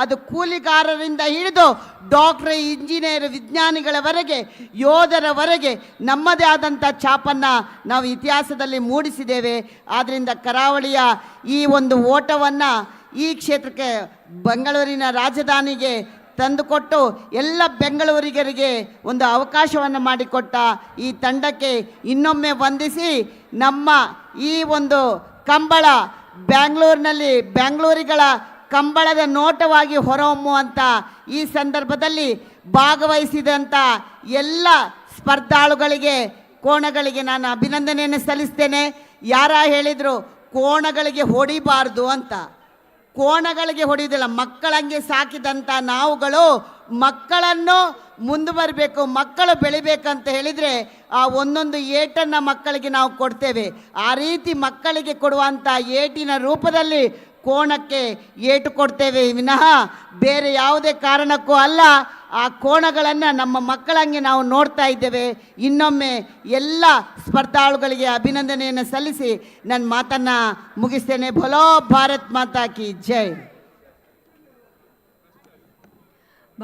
[SPEAKER 3] ಅದು ಕೂಲಿಗಾರರಿಂದ ಹಿಡಿದು ಡಾಕ್ಟ್ರ್, ಇಂಜಿನಿಯರ್, ವಿಜ್ಞಾನಿಗಳವರೆಗೆ, ಯೋಧರವರೆಗೆ ನಮ್ಮದೇ ಆದಂಥ ಛಾಪನ್ನು ನಾವು ಇತಿಹಾಸದಲ್ಲಿ ಮೂಡಿಸಿದ್ದೇವೆ. ಆದ್ದರಿಂದ ಕರಾವಳಿಯ ಈ ಒಂದು ಓಟವನ್ನು ಈ ಕ್ಷೇತ್ರಕ್ಕೆ ಬೆಂಗಳೂರಿನ ರಾಜಧಾನಿಗೆ ತಂದುಕೊಟ್ಟು ಎಲ್ಲ ಬೆಂಗಳೂರಿಗರಿಗೆ ಒಂದು ಅವಕಾಶವನ್ನು ಮಾಡಿಕೊಟ್ಟ ಈ ತಂಡಕ್ಕೆ ಇನ್ನೊಮ್ಮೆ ವಂದಿಸಿ, ನಮ್ಮ ಈ ಒಂದು ಕಂಬಳ ಬೆಂಗಳೂರಿಗಳ ಕಂಬಳದ ನೋಟವಾಗಿ ಹೊರಹೊಮ್ಮುವಂಥ ಈ ಸಂದರ್ಭದಲ್ಲಿ ಭಾಗವಹಿಸಿದಂಥ ಎಲ್ಲ ಸ್ಪರ್ಧಾಳುಗಳಿಗೆ, ಕೋಣಗಳಿಗೆ ನಾನು ಅಭಿನಂದನೆಯನ್ನು ಸಲ್ಲಿಸ್ತೇನೆ. ಯಾರ ಹೇಳಿದರು ಕೋಣಗಳಿಗೆ ಹೊಡಿಬಾರ್ದು ಅಂತ. ಕೋಣಗಳಿಗೆ ಹೊಡೆಯೋದಿಲ್ಲ, ಮಕ್ಕಳಂಗೆ ಸಾಕಿದಂಥ ನಾವುಗಳು ಮಕ್ಕಳನ್ನು ಮುಂದುವರಬೇಕು, ಮಕ್ಕಳು ಬೆಳಿಬೇಕಂತ ಹೇಳಿದರೆ ಆ ಒಂದೊಂದು ಏಟನ್ನು ಮಕ್ಕಳಿಗೆ ನಾವು ಕೊಡ್ತೇವೆ. ಆ ರೀತಿ ಮಕ್ಕಳಿಗೆ ಕೊಡುವಂಥ ಏಟಿನ ರೂಪದಲ್ಲಿ ಕೋಣಕ್ಕೆ ಏಟು ಕೊಡ್ತೇವೆ ವಿನಃ ಬೇರೆ ಯಾವುದೇ ಕಾರಣಕ್ಕೂ ಅಲ್ಲ. ಆ ಕೋಣಗಳನ್ನು ನಮ್ಮ ಮಕ್ಕಳಂಗೆ ನಾವು ನೋಡ್ತಾ ಇದ್ದೇವೆ. ಇನ್ನೊಮ್ಮೆ ಎಲ್ಲ ಸ್ಪರ್ಧಾಳುಗಳಿಗೆ ಅಭಿನಂದನೆಯನ್ನು ಸಲ್ಲಿಸಿ ನನ್ನ ಮಾತನ್ನು ಮುಗಿಸ್ತೇನೆ. ಭಲೋ ಭಾರತ್ ಮಾತಾ ಕಿ ಜೈ.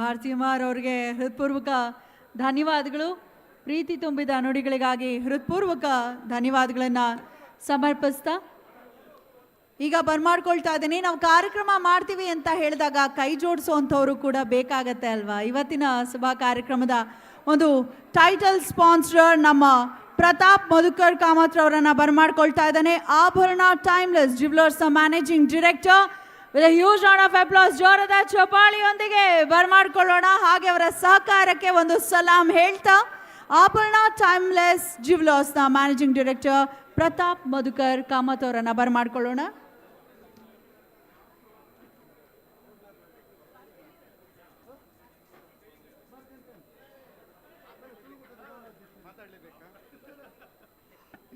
[SPEAKER 6] ಭಾರತಿ ಕುಮಾರ್ ಅವರಿಗೆ ಹೃತ್ಪೂರ್ವಕ ಧನ್ಯವಾದಗಳು. ಪ್ರೀತಿ ತುಂಬಿದ ನುಡಿಗಳಿಗಾಗಿ ಹೃತ್ಪೂರ್ವಕ ಧನ್ಯವಾದಗಳನ್ನು ಸಮರ್ಪಿಸ್ತಾ ಈಗ ಬರ್ಮಾಡ್ಕೊಳ್ತಾ ಇದ್ದೀನಿ. ನಾವು ಕಾರ್ಯಕ್ರಮ ಮಾಡ್ತೀವಿ ಅಂತ ಹೇಳಿದಾಗ ಕೈ ಜೋಡಿಸೋವಂಥವ್ರು ಕೂಡ ಬೇಕಾಗತ್ತೆ ಅಲ್ವಾ. ಇವತ್ತಿನ ಸಭಾ ಕಾರ್ಯಕ್ರಮದ ಒಂದು ಟೈಟಲ್ ಸ್ಪಾನ್ಸರ್ ನಮ್ಮ ಪ್ರತಾಪ್ ಮಧುಕರ್ ಕಾಮತ್ ಅವರನ್ನ ಬರಮಾಡ್ಕೊಳ್ತಾ ಇದ್ದಾನೆ. Abharan timeless jewellers managing director. With huge round of applause, ಜೋರದ ಚಪ್ಪಾಳಿಯೊಂದಿಗೆ ಬರಮಾಡ್ಕೊಳ್ಳೋಣ. ಹಾಗೆ ಅವರ ಸಹಕಾರಕ್ಕೆ ಒಂದು ಸಲಾಂ ಹೇಳ್ತಾ ಆಭರಣ ಟೈಮ್ಲೆಸ್ ಜ್ಯುವೆಲರ್ಸ್ ನ ಮ್ಯಾನೇಜಿಂಗ್ ಡೈರೆಕ್ಟರ್ ಪ್ರತಾಪ್ ಮಧುಕರ್ ಕಾಮತ್ ಅವರನ್ನ ಬರಮಾಡ್ಕೊಳ್ಳೋಣ.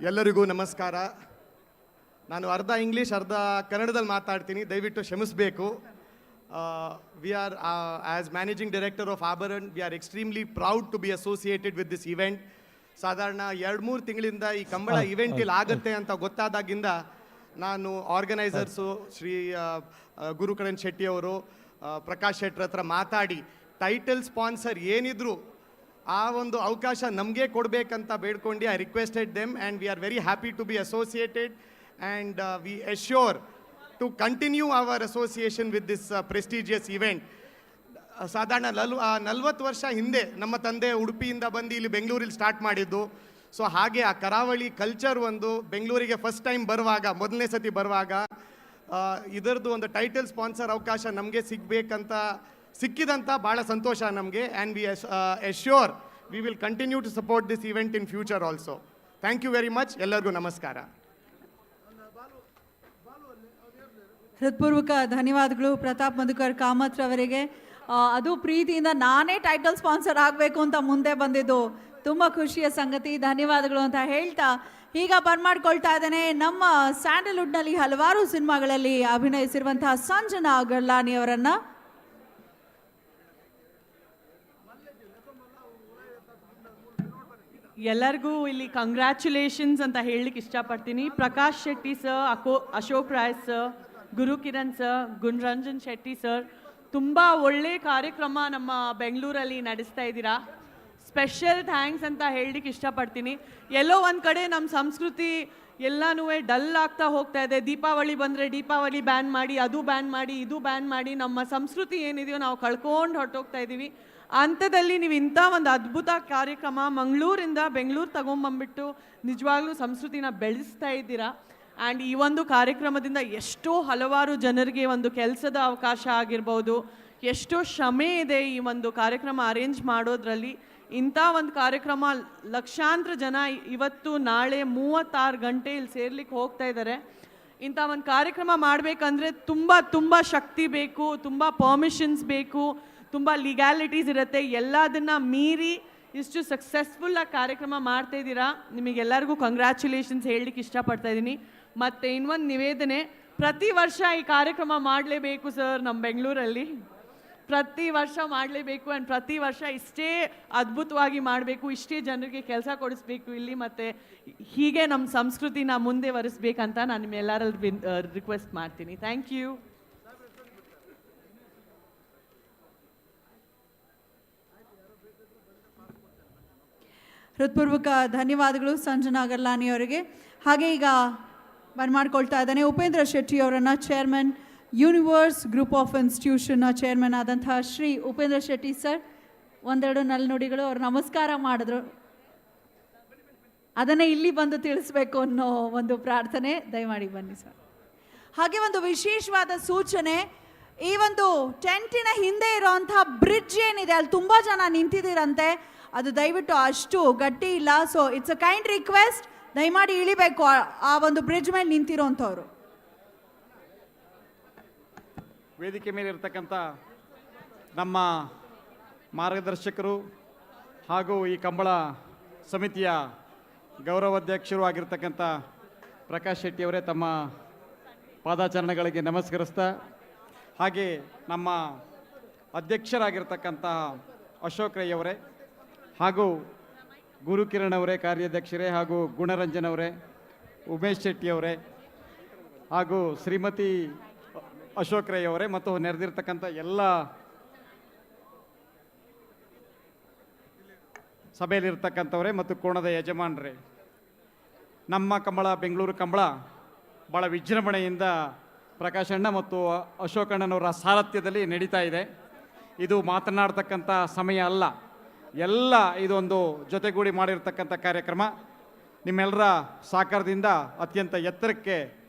[SPEAKER 8] ಎಲ್ಲರಿಗೂ ನಮಸ್ಕಾರ. ನಾನು ಅರ್ಧ ಇಂಗ್ಲೀಷ್ ಅರ್ಧ ಕನ್ನಡದಲ್ಲಿ ಮಾತಾಡ್ತೀನಿ, ದಯವಿಟ್ಟು ಕ್ಷಮಿಸಬೇಕು. We are as managing director of Abharan, we are extremely proud to be associated with this event. ಸಾಧಾರಣ 2-3 ತಿಂಗಳಿಂದ ಈ ಕಂಬಳ ಇವೆಂಟ್ ಇಲ್ಲಿ ಆಗುತ್ತೆ ಅಂತ ಗೊತ್ತಾದಾಗಿಂದ ನಾನು ಆರ್ಗನೈಸರ್ಸು ಶ್ರೀ ಗುರುಕರಣ್ ಶೆಟ್ಟಿ ಅವರು, ಪ್ರಕಾಶ್ ಶೆಟ್ಟರ್ ಹತ್ರ ಮಾತಾಡಿ ಟೈಟಲ್ ಸ್ಪಾನ್ಸರ್ ಏನಿದ್ರು ಆ ಒಂದು ಅವಕಾಶ ನಮಗೆ ಕೊಡಬೇಕಂತ ಬೇಡ್ಕೊಂಡು I requested them and we are very happy to be associated and we assure to continue our association with this prestigious event. ಸಾಧಾರಣ 40 ವರ್ಷ ಹಿಂದೆ ನಮ್ಮ ತಂದೆ ಉಡುಪಿಯಿಂದ ಬಂದು ಇಲ್ಲಿ ಬೆಂಗಳೂರಲ್ಲಿ ಸ್ಟಾರ್ಟ್ ಮಾಡಿದ್ದು. ಸೊ ಹಾಗೆ ಆ ಕರಾವಳಿ ಕಲ್ಚರ್ ಒಂದು ಬೆಂಗಳೂರಿಗೆ ಫಸ್ಟ್ ಟೈಮ್ ಬರುವಾಗ, ಮೊದಲನೇ ಸತಿ ಬರುವಾಗ ಇದರದ್ದು ಒಂದು ಟೈಟಲ್ ಸ್ಪಾನ್ಸರ್ ಅವಕಾಶ ನಮಗೆ ಸಿಕ್ಕಿದಂಥ ಭಾಳ ಸಂತೋಷ ನಮಗೆ. And we assure we will continue to support this event in future also. Thank you very much. ಎಲ್ಲರಿಗೂ ನಮಸ್ಕಾರ.
[SPEAKER 6] ಹೃತ್ಪೂರ್ವಕ ಧನ್ಯವಾದಗಳು ಪ್ರತಾಪ್ ಮಧುಕರ್ ಕಾಮತ್ ಅವರಿಗೆ. ಅದು ಪ್ರೀತಿಯಿಂದ ನಾನೇ ಟೈಟಲ್ ಸ್ಪಾನ್ಸರ್ ಆಗಬೇಕು ಅಂತ ಮುಂದೆ ಬಂದಿದ್ದು ತುಂಬ ಖುಷಿಯ ಸಂಗತಿ. ಧನ್ಯವಾದಗಳು ಅಂತ ಹೇಳ್ತಾ ಈಗ ಬರಮಾಡ್ಕೊಳ್ತಾ ಇದ್ದೇನೆ ನಮ್ಮ ಸ್ಯಾಂಡಲ್ವುಡ್ನಲ್ಲಿ ಹಲವಾರು ಸಿನಿಮಾಗಳಲ್ಲಿ ಅಭಿನಯಿಸಿರುವಂತಹ ಸಂಜನಾ ಗಲ್ಲಾನಿ ಅವರನ್ನು.
[SPEAKER 9] ಎಲ್ಲರಿಗೂ ಇಲ್ಲಿ ಕಂಗ್ರ್ಯಾಚುಲೇಷನ್ಸ್ ಅಂತ ಹೇಳಲಿಕ್ಕೆ ಇಷ್ಟಪಡ್ತೀನಿ. Prakash Shetty sir, Ashok Rai sir, Gurukiran sir, Gunaranjan Shetty sir, ತುಂಬ ಒಳ್ಳೆ ಕಾರ್ಯಕ್ರಮ ನಮ್ಮ ಬೆಂಗಳೂರಲ್ಲಿ ನಡೆಸ್ತಾ ಇದ್ದೀರಾ. ಸ್ಪೆಷಲ್ ಥ್ಯಾಂಕ್ಸ್ ಅಂತ ಹೇಳಲಿಕ್ಕೆ ಇಷ್ಟಪಡ್ತೀನಿ. ಎಲ್ಲೋ ಒಂದು ಕಡೆ ನಮ್ಮ ಸಂಸ್ಕೃತಿ ಎಲ್ಲನೂ ಡಲ್ ಆಗ್ತಾ ಹೋಗ್ತಾ ಇದೆ. ದೀಪಾವಳಿ ಬಂದರೆ ದೀಪಾವಳಿ ಬ್ಯಾನ್ ಮಾಡಿ, ಅದು ಬ್ಯಾನ್ ಮಾಡಿ, ಇದು ಬ್ಯಾನ್ ಮಾಡಿ ನಮ್ಮ ಸಂಸ್ಕೃತಿ ಏನಿದೆಯೋ ನಾವು ಕಳ್ಕೊಂಡು ಹೊರಟೋಗ್ತಾ ಇದ್ದೀವಿ. ಅಂಥದ್ದಲ್ಲಿ ನೀವು ಇಂಥ ಒಂದು ಅದ್ಭುತ ಕಾರ್ಯಕ್ರಮ ಮಂಗಳೂರಿಂದ ಬೆಂಗಳೂರು ತಗೊಂಬಂದ್ಬಿಟ್ಟು ನಿಜವಾಗ್ಲೂ ಸಂಸ್ಕೃತಿನ ಬೆಳೆಸ್ತಾ ಇದ್ದೀರಾ. ಆ್ಯಂಡ್ ಈ ಒಂದು ಕಾರ್ಯಕ್ರಮದಿಂದ ಎಷ್ಟೋ ಹಲವಾರು ಜನರಿಗೆ ಒಂದು ಕೆಲಸದ ಅವಕಾಶ ಆಗಿರ್ಬೋದು, ಎಷ್ಟೋ ಶ್ರಮೆ ಇದೆ ಈ ಒಂದು ಕಾರ್ಯಕ್ರಮ ಅರೇಂಜ್ ಮಾಡೋದ್ರಲ್ಲಿ. ಇಂಥ ಒಂದು ಕಾರ್ಯಕ್ರಮ ಲಕ್ಷಾಂತರ ಜನ ಇವತ್ತು ನಾಳೆ 36 ಗಂಟೆ ಇಲ್ಲಿ ಸೇರ್ಲಿಕ್ಕೆ ಹೋಗ್ತಾ ಇದ್ದಾರೆ. ಇಂಥ ಒಂದು ಕಾರ್ಯಕ್ರಮ ಮಾಡಬೇಕಂದ್ರೆ ತುಂಬ ಶಕ್ತಿ ಬೇಕು, ತುಂಬ ಪರ್ಮಿಷನ್ಸ್ ಬೇಕು, ತುಂಬ ಲೀಗ್ಯಾಲಿಟೀಸ್ ಇರುತ್ತೆ. ಎಲ್ಲದನ್ನು ಮೀರಿ ಇಷ್ಟು ಸಕ್ಸಸ್ಫುಲ್ಲಾಗಿ ಕಾರ್ಯಕ್ರಮ ಮಾಡ್ತಾ ಇದ್ದೀರಾ. ನಿಮಗೆಲ್ಲರಿಗೂ ಕಂಗ್ರ್ಯಾಚುಲೇಷನ್ಸ್ ಹೇಳಲಿಕ್ಕೆ ಇಷ್ಟಪಡ್ತಾ ಇದ್ದೀನಿ. ಮತ್ತು ಇನ್ನೊಂದು ನಿವೇದನೆ, ಪ್ರತಿ ವರ್ಷ ಈ ಕಾರ್ಯಕ್ರಮ ಮಾಡಲೇಬೇಕು ಸರ್. ನಮ್ಮ ಬೆಂಗಳೂರಲ್ಲಿ ಪ್ರತಿ ವರ್ಷ ಮಾಡಲೇಬೇಕು. ಆ್ಯಂಡ್ ಪ್ರತಿ ವರ್ಷ ಇಷ್ಟೇ ಅದ್ಭುತವಾಗಿ ಮಾಡಬೇಕು, ಇಷ್ಟೇ ಜನರಿಗೆ ಕೆಲಸ ಕೊಡಿಸ್ಬೇಕು ಇಲ್ಲಿ, ಮತ್ತು ಹೀಗೆ ನಮ್ಮ ಸಂಸ್ಕೃತಿನ ಮುಂದೆ ವರಿಸ್ಬೇಕಂತ ನಾನು ನಿಮ್ಮೆಲ್ಲರಲ್ಲಿ ರಿಕ್ವೆಸ್ಟ್ ಮಾಡ್ತೀನಿ. Thank you.
[SPEAKER 6] ಹೃತ್ಪೂರ್ವಕ ಧನ್ಯವಾದಗಳು ಸಂಜನಾ ಗಲ್ಲಾನಿ ಅವರಿಗೆ. ಹಾಗೆ ಈಗ ಬರಮಾಡ್ಕೊಳ್ತಾ ಇದ್ದಾನೆ ಉಪೇಂದ್ರ ಶೆಟ್ಟಿ ಅವರನ್ನು, ಚೇರ್ಮನ್ ಯೂನಿವರ್ಸ್ ಗ್ರೂಪ್ ಆಫ್ ಇನ್ಸ್ಟಿಟ್ಯೂಷನ್ನ ಚೇರ್ಮನ್ ಆದಂತಹ ಶ್ರೀ ಉಪೇಂದ್ರ ಶೆಟ್ಟಿ ಸರ್. ಒಂದೆರಡು ನಲ್ನುಡಿಗಳು ಅವ್ರು ನಮಸ್ಕಾರ ಮಾಡಿದ್ರು, ಅದನ್ನೇ ಇಲ್ಲಿ ಬಂದು ತಿಳಿಸ್ಬೇಕು ಅನ್ನೋ ಒಂದು ಪ್ರಾರ್ಥನೆ. ದಯಮಾಡಿ ಬನ್ನಿ ಸರ್. ಹಾಗೆ ಒಂದು ವಿಶೇಷವಾದ ಸೂಚನೆ, ಈ ಒಂದು ಟೆಂಟಿನ ಹಿಂದೆ ಇರೋವಂತಹ ಬ್ರಿಡ್ಜ್ ಏನಿದೆ ಅಲ್ಲಿ ತುಂಬ ಜನ ನಿಂತಿದ್ದೀರಂತೆ, ಅದು ದಯವಿಟ್ಟು ಅಷ್ಟು ಗಟ್ಟಿ ಇಲ್ಲ. So it's a kind request, ದಯಮಾಡಿ ಇಳಿಬೇಕು ಆ ಒಂದು ಬ್ರಿಡ್ಜ್ ಮೇಲೆ ನಿಂತಿರೋಂಥವ್ರು.
[SPEAKER 21] ವೇದಿಕೆ ಮೇಲೆ ಇರ್ತಕ್ಕಂಥ ನಮ್ಮ ಮಾರ್ಗದರ್ಶಕರು ಹಾಗೂ ಈ ಕಂಬಳ ಸಮಿತಿಯ ಗೌರವಾಧ್ಯಕ್ಷರು ಆಗಿರ್ತಕ್ಕಂಥ ಪ್ರಕಾಶ್ ಶೆಟ್ಟಿಯವರೇ, ತಮ್ಮ ಪಾದಾಚರಣೆಗಳಿಗೆ ನಮಸ್ಕರಿಸ್ತಾ, ಹಾಗೆ ನಮ್ಮ ಅಧ್ಯಕ್ಷರಾಗಿರ್ತಕ್ಕಂಥ ಅಶೋಕ್ ರೈ ಅವರೇ ಹಾಗೂ ಗುರುಕಿರಣ್ ಅವರೇ ಕಾರ್ಯಾಧ್ಯಕ್ಷರೇ, ಹಾಗೂ ಗುಣರಂಜನ್ ಅವರೇ, ಉಮೇಶ್ ಶೆಟ್ಟಿ ಅವರೇ, ಹಾಗೂ ಶ್ರೀಮತಿ ಅಶೋಕ್ ರೈ ಅವರೇ, ಮತ್ತು ನೆರೆದಿರ್ತಕ್ಕಂಥ ಎಲ್ಲ ಸಭೆಯಲ್ಲಿರ್ತಕ್ಕಂಥವರೇ ಮತ್ತು ಕೋಣದ ಯಜಮಾನರೇ, ನಮ್ಮ ಕಂಬಳ ಬೆಂಗಳೂರು ಕಂಬಳ ಭಾಳ ವಿಜೃಂಭಣೆಯಿಂದ ಪ್ರಕಾಶಣ್ಣ ಮತ್ತು ಅಶೋಕಣ್ಣನವರ ಸಾರಥ್ಯದಲ್ಲಿ ನಡೀತಾ ಇದೆ. ಇದು ಮಾತನಾಡ್ತಕ್ಕಂಥ ಸಮಯ ಅಲ್ಲ, ಎಲ್ಲ ಇದೊಂದು ಜೊತೆಗೂಡಿ ಮಾಡಿರ್ತಕ್ಕಂಥ ಕಾರ್ಯಕ್ರಮ. ನಿಮ್ಮೆಲ್ಲರ ಸಹಕಾರದಿಂದ ಅತ್ಯಂತ ಎತ್ತರಕ್ಕೆ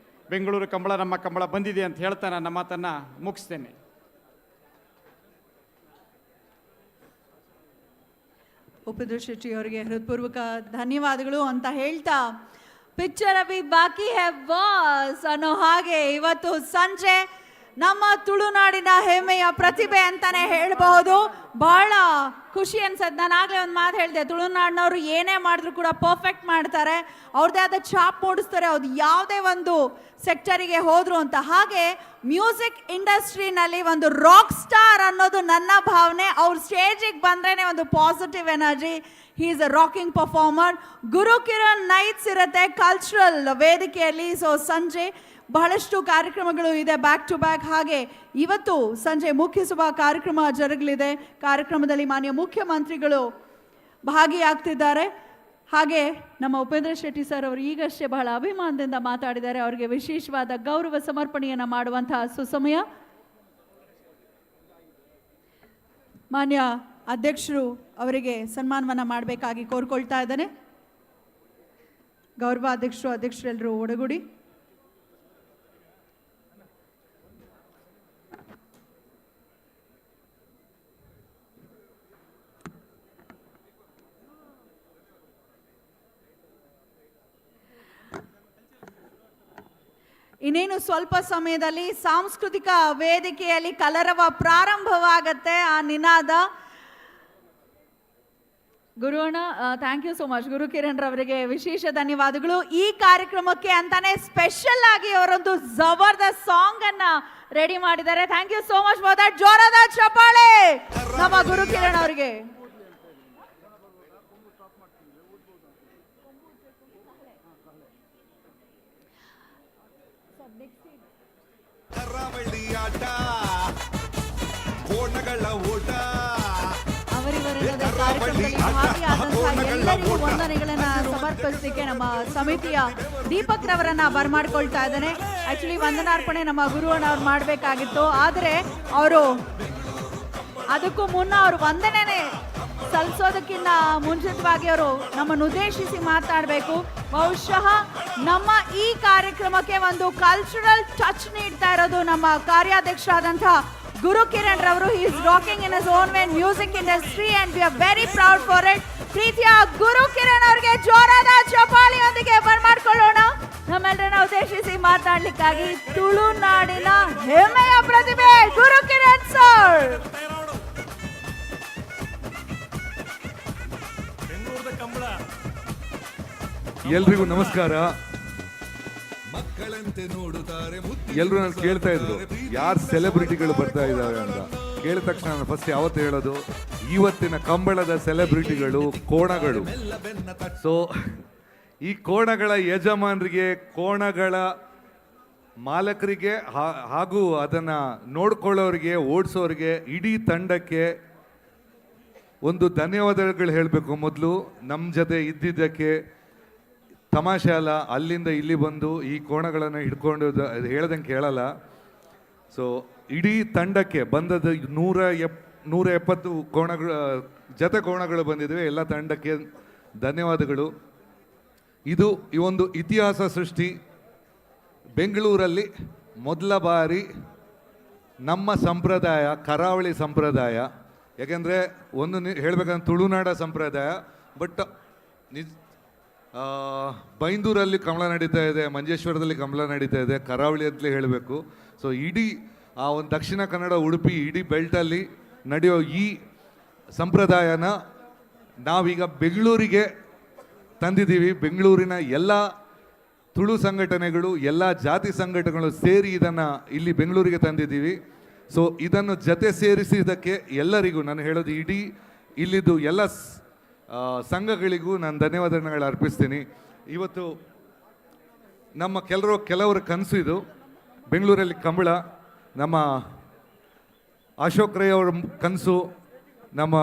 [SPEAKER 21] ಬೆಂಗಳೂರು ಕಂಬಳ ನಮ್ಮ ಕಂಬಳ ಬಂದಿದೆ ಅಂತ ಹೇಳ್ತಾ ನನ್ನ ಮಾತನ್ನು ಮುಗಿಸ್ತೇನೆ.
[SPEAKER 6] ಉಪೇಂದ್ರ ಶೆಟ್ಟಿ ಅವರಿಗೆ ಹೃತ್ಪೂರ್ವಕ ಧನ್ಯವಾದಗಳು ಅಂತ ಹೇಳ್ತಾ, ಪಿಕ್ಚರ್ ಅಭಿ ಬಾಕಿ ಹೈ ಬಾಸ್ ಅನ್ನೋ ಹಾಗೆ ಇವತ್ತು ಸಂಜೆ ನಮ್ಮ ತುಳುನಾಡಿನ ಹೆಮ್ಮೆಯ ಪ್ರತಿಭೆ ಅಂತಾನೆ ಹೇಳಬಹುದು. ಬಹಳ ಖುಷಿ ಅನ್ಸತ್ತೆ. ನಾನು ಆಗಲೇ ಒಂದು ಮಾತು ಹೇಳಿದೆ, ತುಳುನಾಡಿನವರು ಏನೇ ಮಾಡಿದ್ರು ಕೂಡ ಪರ್ಫೆಕ್ಟ್ ಮಾಡ್ತಾರೆ, ಅವ್ರದ್ದೇ ಆದ ಛಾಪ್ ಮೂಡಿಸ್ತಾರೆ, ಅವ್ರು ಯಾವುದೇ ಒಂದು ಸೆಕ್ಟರಿಗೆ ಹೋದ್ರು ಅಂತ. ಹಾಗೆ ಮ್ಯೂಸಿಕ್ ಇಂಡಸ್ಟ್ರಿನಲ್ಲಿ ಒಂದು ರಾಕ್ ಸ್ಟಾರ್ ಅನ್ನೋದು ನನ್ನ ಭಾವನೆ. ಅವ್ರು ಸ್ಟೇಜಿಗೆ ಬಂದ್ರೇನೆ ಒಂದು positive energy. He is a rocking performer. Guru Kiran nights ಇರುತ್ತೆ ಕಲ್ಚರಲ್ ವೇದಿಕೆಯಲ್ಲಿ. ಸೊ ಸಂಜೆ ಬಹಳಷ್ಟು ಕಾರ್ಯಕ್ರಮಗಳು ಇದೆ ಬ್ಯಾಕ್ ಟು ಬ್ಯಾಕ್. ಹಾಗೆ ಇವತ್ತು ಸಂಜೆ ಮುಖ್ಯಸಭಾ ಕಾರ್ಯಕ್ರಮ ಜರುಗಲಿದೆ. ಕಾರ್ಯಕ್ರಮದಲ್ಲಿ ಮಾನ್ಯ ಮುಖ್ಯಮಂತ್ರಿಗಳು ಭಾಗಿಯಾಗ್ತಿದ್ದಾರೆ. ಹಾಗೆ ನಮ್ಮ ಉಪೇಂದ್ರ ಶೆಟ್ಟಿ ಸರ್ ಅವರು ಈಗಷ್ಟೇ ಬಹಳ ಅಭಿಮಾನದಿಂದ ಮಾತಾಡಿದ್ದಾರೆ. ಅವರಿಗೆ ವಿಶೇಷವಾದ ಗೌರವ ಸಮರ್ಪಣೆಯನ್ನು ಮಾಡುವಂತಹ ಸುಸಮಯ. ಮಾನ್ಯ ಅಧ್ಯಕ್ಷರು ಅವರಿಗೆ ಸನ್ಮಾನವನ್ನು ಮಾಡಬೇಕಾಗಿ ಕೋರ್ಕೊಳ್ತಾ ಇದ್ದೇನೆ. ಗೌರವ ಅಧ್ಯಕ್ಷರೆಲ್ಲರೂ ಒಡಗೂಡಿ. ಇನ್ನೇನು ಸ್ವಲ್ಪ ಸಮಯದಲ್ಲಿ ಸಾಂಸ್ಕೃತಿಕ ವೇದಿಕೆಯಲ್ಲಿ ಕಲರವ ಪ್ರಾರಂಭವಾಗತ್ತೆ. ಆ ನಿನಾದ ಗುರುವಣ್ಣ, thank you so much. Guru Kiran ರವರಿಗೆ ವಿಶೇಷ ಧನ್ಯವಾದಗಳು. ಈ ಕಾರ್ಯಕ್ರಮಕ್ಕೆ ಅಂತಾನೆ ಸ್ಪೆಷಲ್ ಆಗಿ ಅವರೊಂದು ಜಬರ್ದಸ್ತ್ ಸಾಂಗ್ ಅನ್ನ ರೆಡಿ ಮಾಡಿದ್ದಾರೆ. Thank you so much for that. ಜೋರಾದ ಚಪ್ಪಾಳೆ ನಮ್ಮ ಗುರು ಕಿರಣ್ ಅವರಿಗೆ. ಅವರಿವರೆಲ್ಲದ ಕಾರ್ಯಕ್ರಮದಲ್ಲಿ ಭಾಗಿಯಾದಂತಹ ಎಲ್ಲರಿಗೂ ವಂದನೆಗಳನ್ನ ಸಮರ್ಪಿಸಲಿಕ್ಕೆ ನಮ್ಮ ಸಮಿತಿಯ ದೀಪಕ್ ರವರನ್ನ ಬರಮಾಡ್ಕೊಳ್ತಾ ಇದ್ದಾನೆ. ಆಕ್ಚುಲಿ ವಂದನಾರ್ಪಣೆ ನಮ್ಮ ಗುರುವಣ್ಣ ಅವ್ರು ಮಾಡಬೇಕಾಗಿತ್ತು, ಆದರೆ ಅವರು ಅದಕ್ಕೂ ಮುನ್ನ ಅವರು ವಂದನೆ ಸಲ್ಲಿಸೋದಕ್ಕಿಂತ ಮುಂಚಿತವಾಗಿ ಅವರು ನಮ್ಮನ್ನು ಉದ್ದೇಶಿಸಿ ಮಾತಾಡಬೇಕು. ಬಹುಶಃ ನಮ್ಮ ಈ ಕಾರ್ಯಕ್ರಮಕ್ಕೆ ಒಂದು ಕಲ್ಚರಲ್ ಟಚ್ ನೀಡ್ತಾ ಇರೋದು ನಮ್ಮ ಕಾರ್ಯಾಧ್ಯಕ್ಷರಾದಂತಹ ಗುರು ಕಿರಣ್ ರವರು. He is rocking in his own way music industry and we are very proud for it. ಪ್ರೀತಿಯ ಗುರು ಕಿರಣ್ ಅವರಿಗೆ ಜೋರಾದ ಚಪ್ಪಾಳಿಯೊಂದಿಗೆ ಬರಮಾಡ್ಕೊಳ್ಳೋಣ. ನಮ್ಮೆಲ್ಲರನ್ನ ಉದ್ದೇಶಿಸಿ ಮಾತಾಡ್ಲಿಕ್ಕಾಗಿ ತುಳುನಾಡಿನ ಹೆಮ್ಮೆಯ ಪ್ರತಿಭೆ ಗುರು ಕಿರಣ್ ಸರ್.
[SPEAKER 12] ಎಲ್ರಿಗೂ ನಮಸ್ಕಾರ. ಎಲ್ಲರೂ ನಾನು ಕೇಳ್ತಾ ಇದ್ರು ಯಾರು ಸೆಲೆಬ್ರಿಟಿಗಳು ಬರ್ತಾ ಇದ್ದಾರೆ ಅಂತ. ಕೇಳಿದ ತಕ್ಷಣ ನಾನು ಫಸ್ಟ್ ಯಾವತ್ತು ಹೇಳೋದು, ಇವತ್ತಿನ ಕಂಬಳದ ಸೆಲೆಬ್ರಿಟಿಗಳು ಕೋಣಗಳು. ಸೊ ಈ ಕೋಣಗಳ ಯಜಮಾನರಿಗೆ, ಕೋಣಗಳ ಮಾಲಕರಿಗೆ ಹಾಗೂ ಅದನ್ನು ನೋಡ್ಕೊಳ್ಳೋರಿಗೆ, ಓಡಿಸೋರಿಗೆ, ಇಡೀ ತಂಡಕ್ಕೆ ಒಂದು ಧನ್ಯವಾದಗಳು ಹೇಳಬೇಕು. ಮೊದಲು ನಮ್ಮ ಜೊತೆ ಇದ್ದಿದ್ದಕ್ಕೆ ತಮಾಷೆ ಅಲ್ಲ, ಅಲ್ಲಿಂದ ಇಲ್ಲಿ ಬಂದು ಈ ಕೋಣಗಳನ್ನು ಹಿಡ್ಕೊಂಡು ಹೇಳ್ದಂಗೆ ಕೇಳಲ್ಲ. ಸೊ ಇಡೀ ತಂಡಕ್ಕೆ ಬಂದದ್ದು 170 ಕೋಣಗಳು, ಜೊತೆ ಕೋಣಗಳು ಬಂದಿದ್ವಿ. ಎಲ್ಲ ತಂಡಕ್ಕೆ ಧನ್ಯವಾದಗಳು. ಇದು ಈ ಒಂದು ಇತಿಹಾಸ ಸೃಷ್ಟಿ. ಬೆಂಗಳೂರಲ್ಲಿ ಮೊದಲ ಬಾರಿ ನಮ್ಮ ಸಂಪ್ರದಾಯ, ಕರಾವಳಿ ಸಂಪ್ರದಾಯ, ಯಾಕೆಂದರೆ ಒಂದು ಹೇಳಬೇಕಂದ್ರೆ ತುಳುನಾಡ ಸಂಪ್ರದಾಯ, ಬಟ್ ಬೈಂದೂರಲ್ಲಿ ಕಂಬಳ ನಡೀತಾ ಇದೆ, ಮಂಜೇಶ್ವರದಲ್ಲಿ ಕಂಬಳ ನಡೀತಾ ಇದೆ, ಕರಾವಳಿ ಅಂತಲೇ ಹೇಳಬೇಕು. ಸೊ ಇಡೀ ಆ ಒಂದು ದಕ್ಷಿಣ ಕನ್ನಡ, ಉಡುಪಿ, ಇಡೀ ಬೆಲ್ಟಲ್ಲಿ ನಡೆಯೋ ಈ ಸಂಪ್ರದಾಯನ ನಾವೀಗ ಬೆಂಗಳೂರಿಗೆ ತಂದಿದ್ದೀವಿ. ಬೆಂಗಳೂರಿನ ಎಲ್ಲ ತುಳು ಸಂಘಟನೆಗಳು, ಎಲ್ಲ ಜಾತಿ ಸಂಘಟನೆಗಳು ಸೇರಿ ಇದನ್ನು ಇಲ್ಲಿ ಬೆಂಗಳೂರಿಗೆ ತಂದಿದ್ದೀವಿ. ಸೊ ಇದನ್ನು ಜೊತೆ ಸೇರಿಸಿದ್ದಕ್ಕೆ ಎಲ್ಲರಿಗೂ ನಾನು ಹೇಳೋದು, ಇಡೀ ಇಲ್ಲಿದ್ದು ಎಲ್ಲ ಸಂಘಗಳಿಗೂ ನಾನು ಧನ್ಯವಾದಗಳು ಅರ್ಪಿಸ್ತೀನಿ. ಇವತ್ತು ನಮ್ಮ ಕೆಲವರ ಕನಸು ಇದು, ಬೆಂಗಳೂರಲ್ಲಿ ಕಂಬಳ. ನಮ್ಮ ಅಶೋಕ್ ರೈ ಅವರ ಕನಸು, ನಮ್ಮ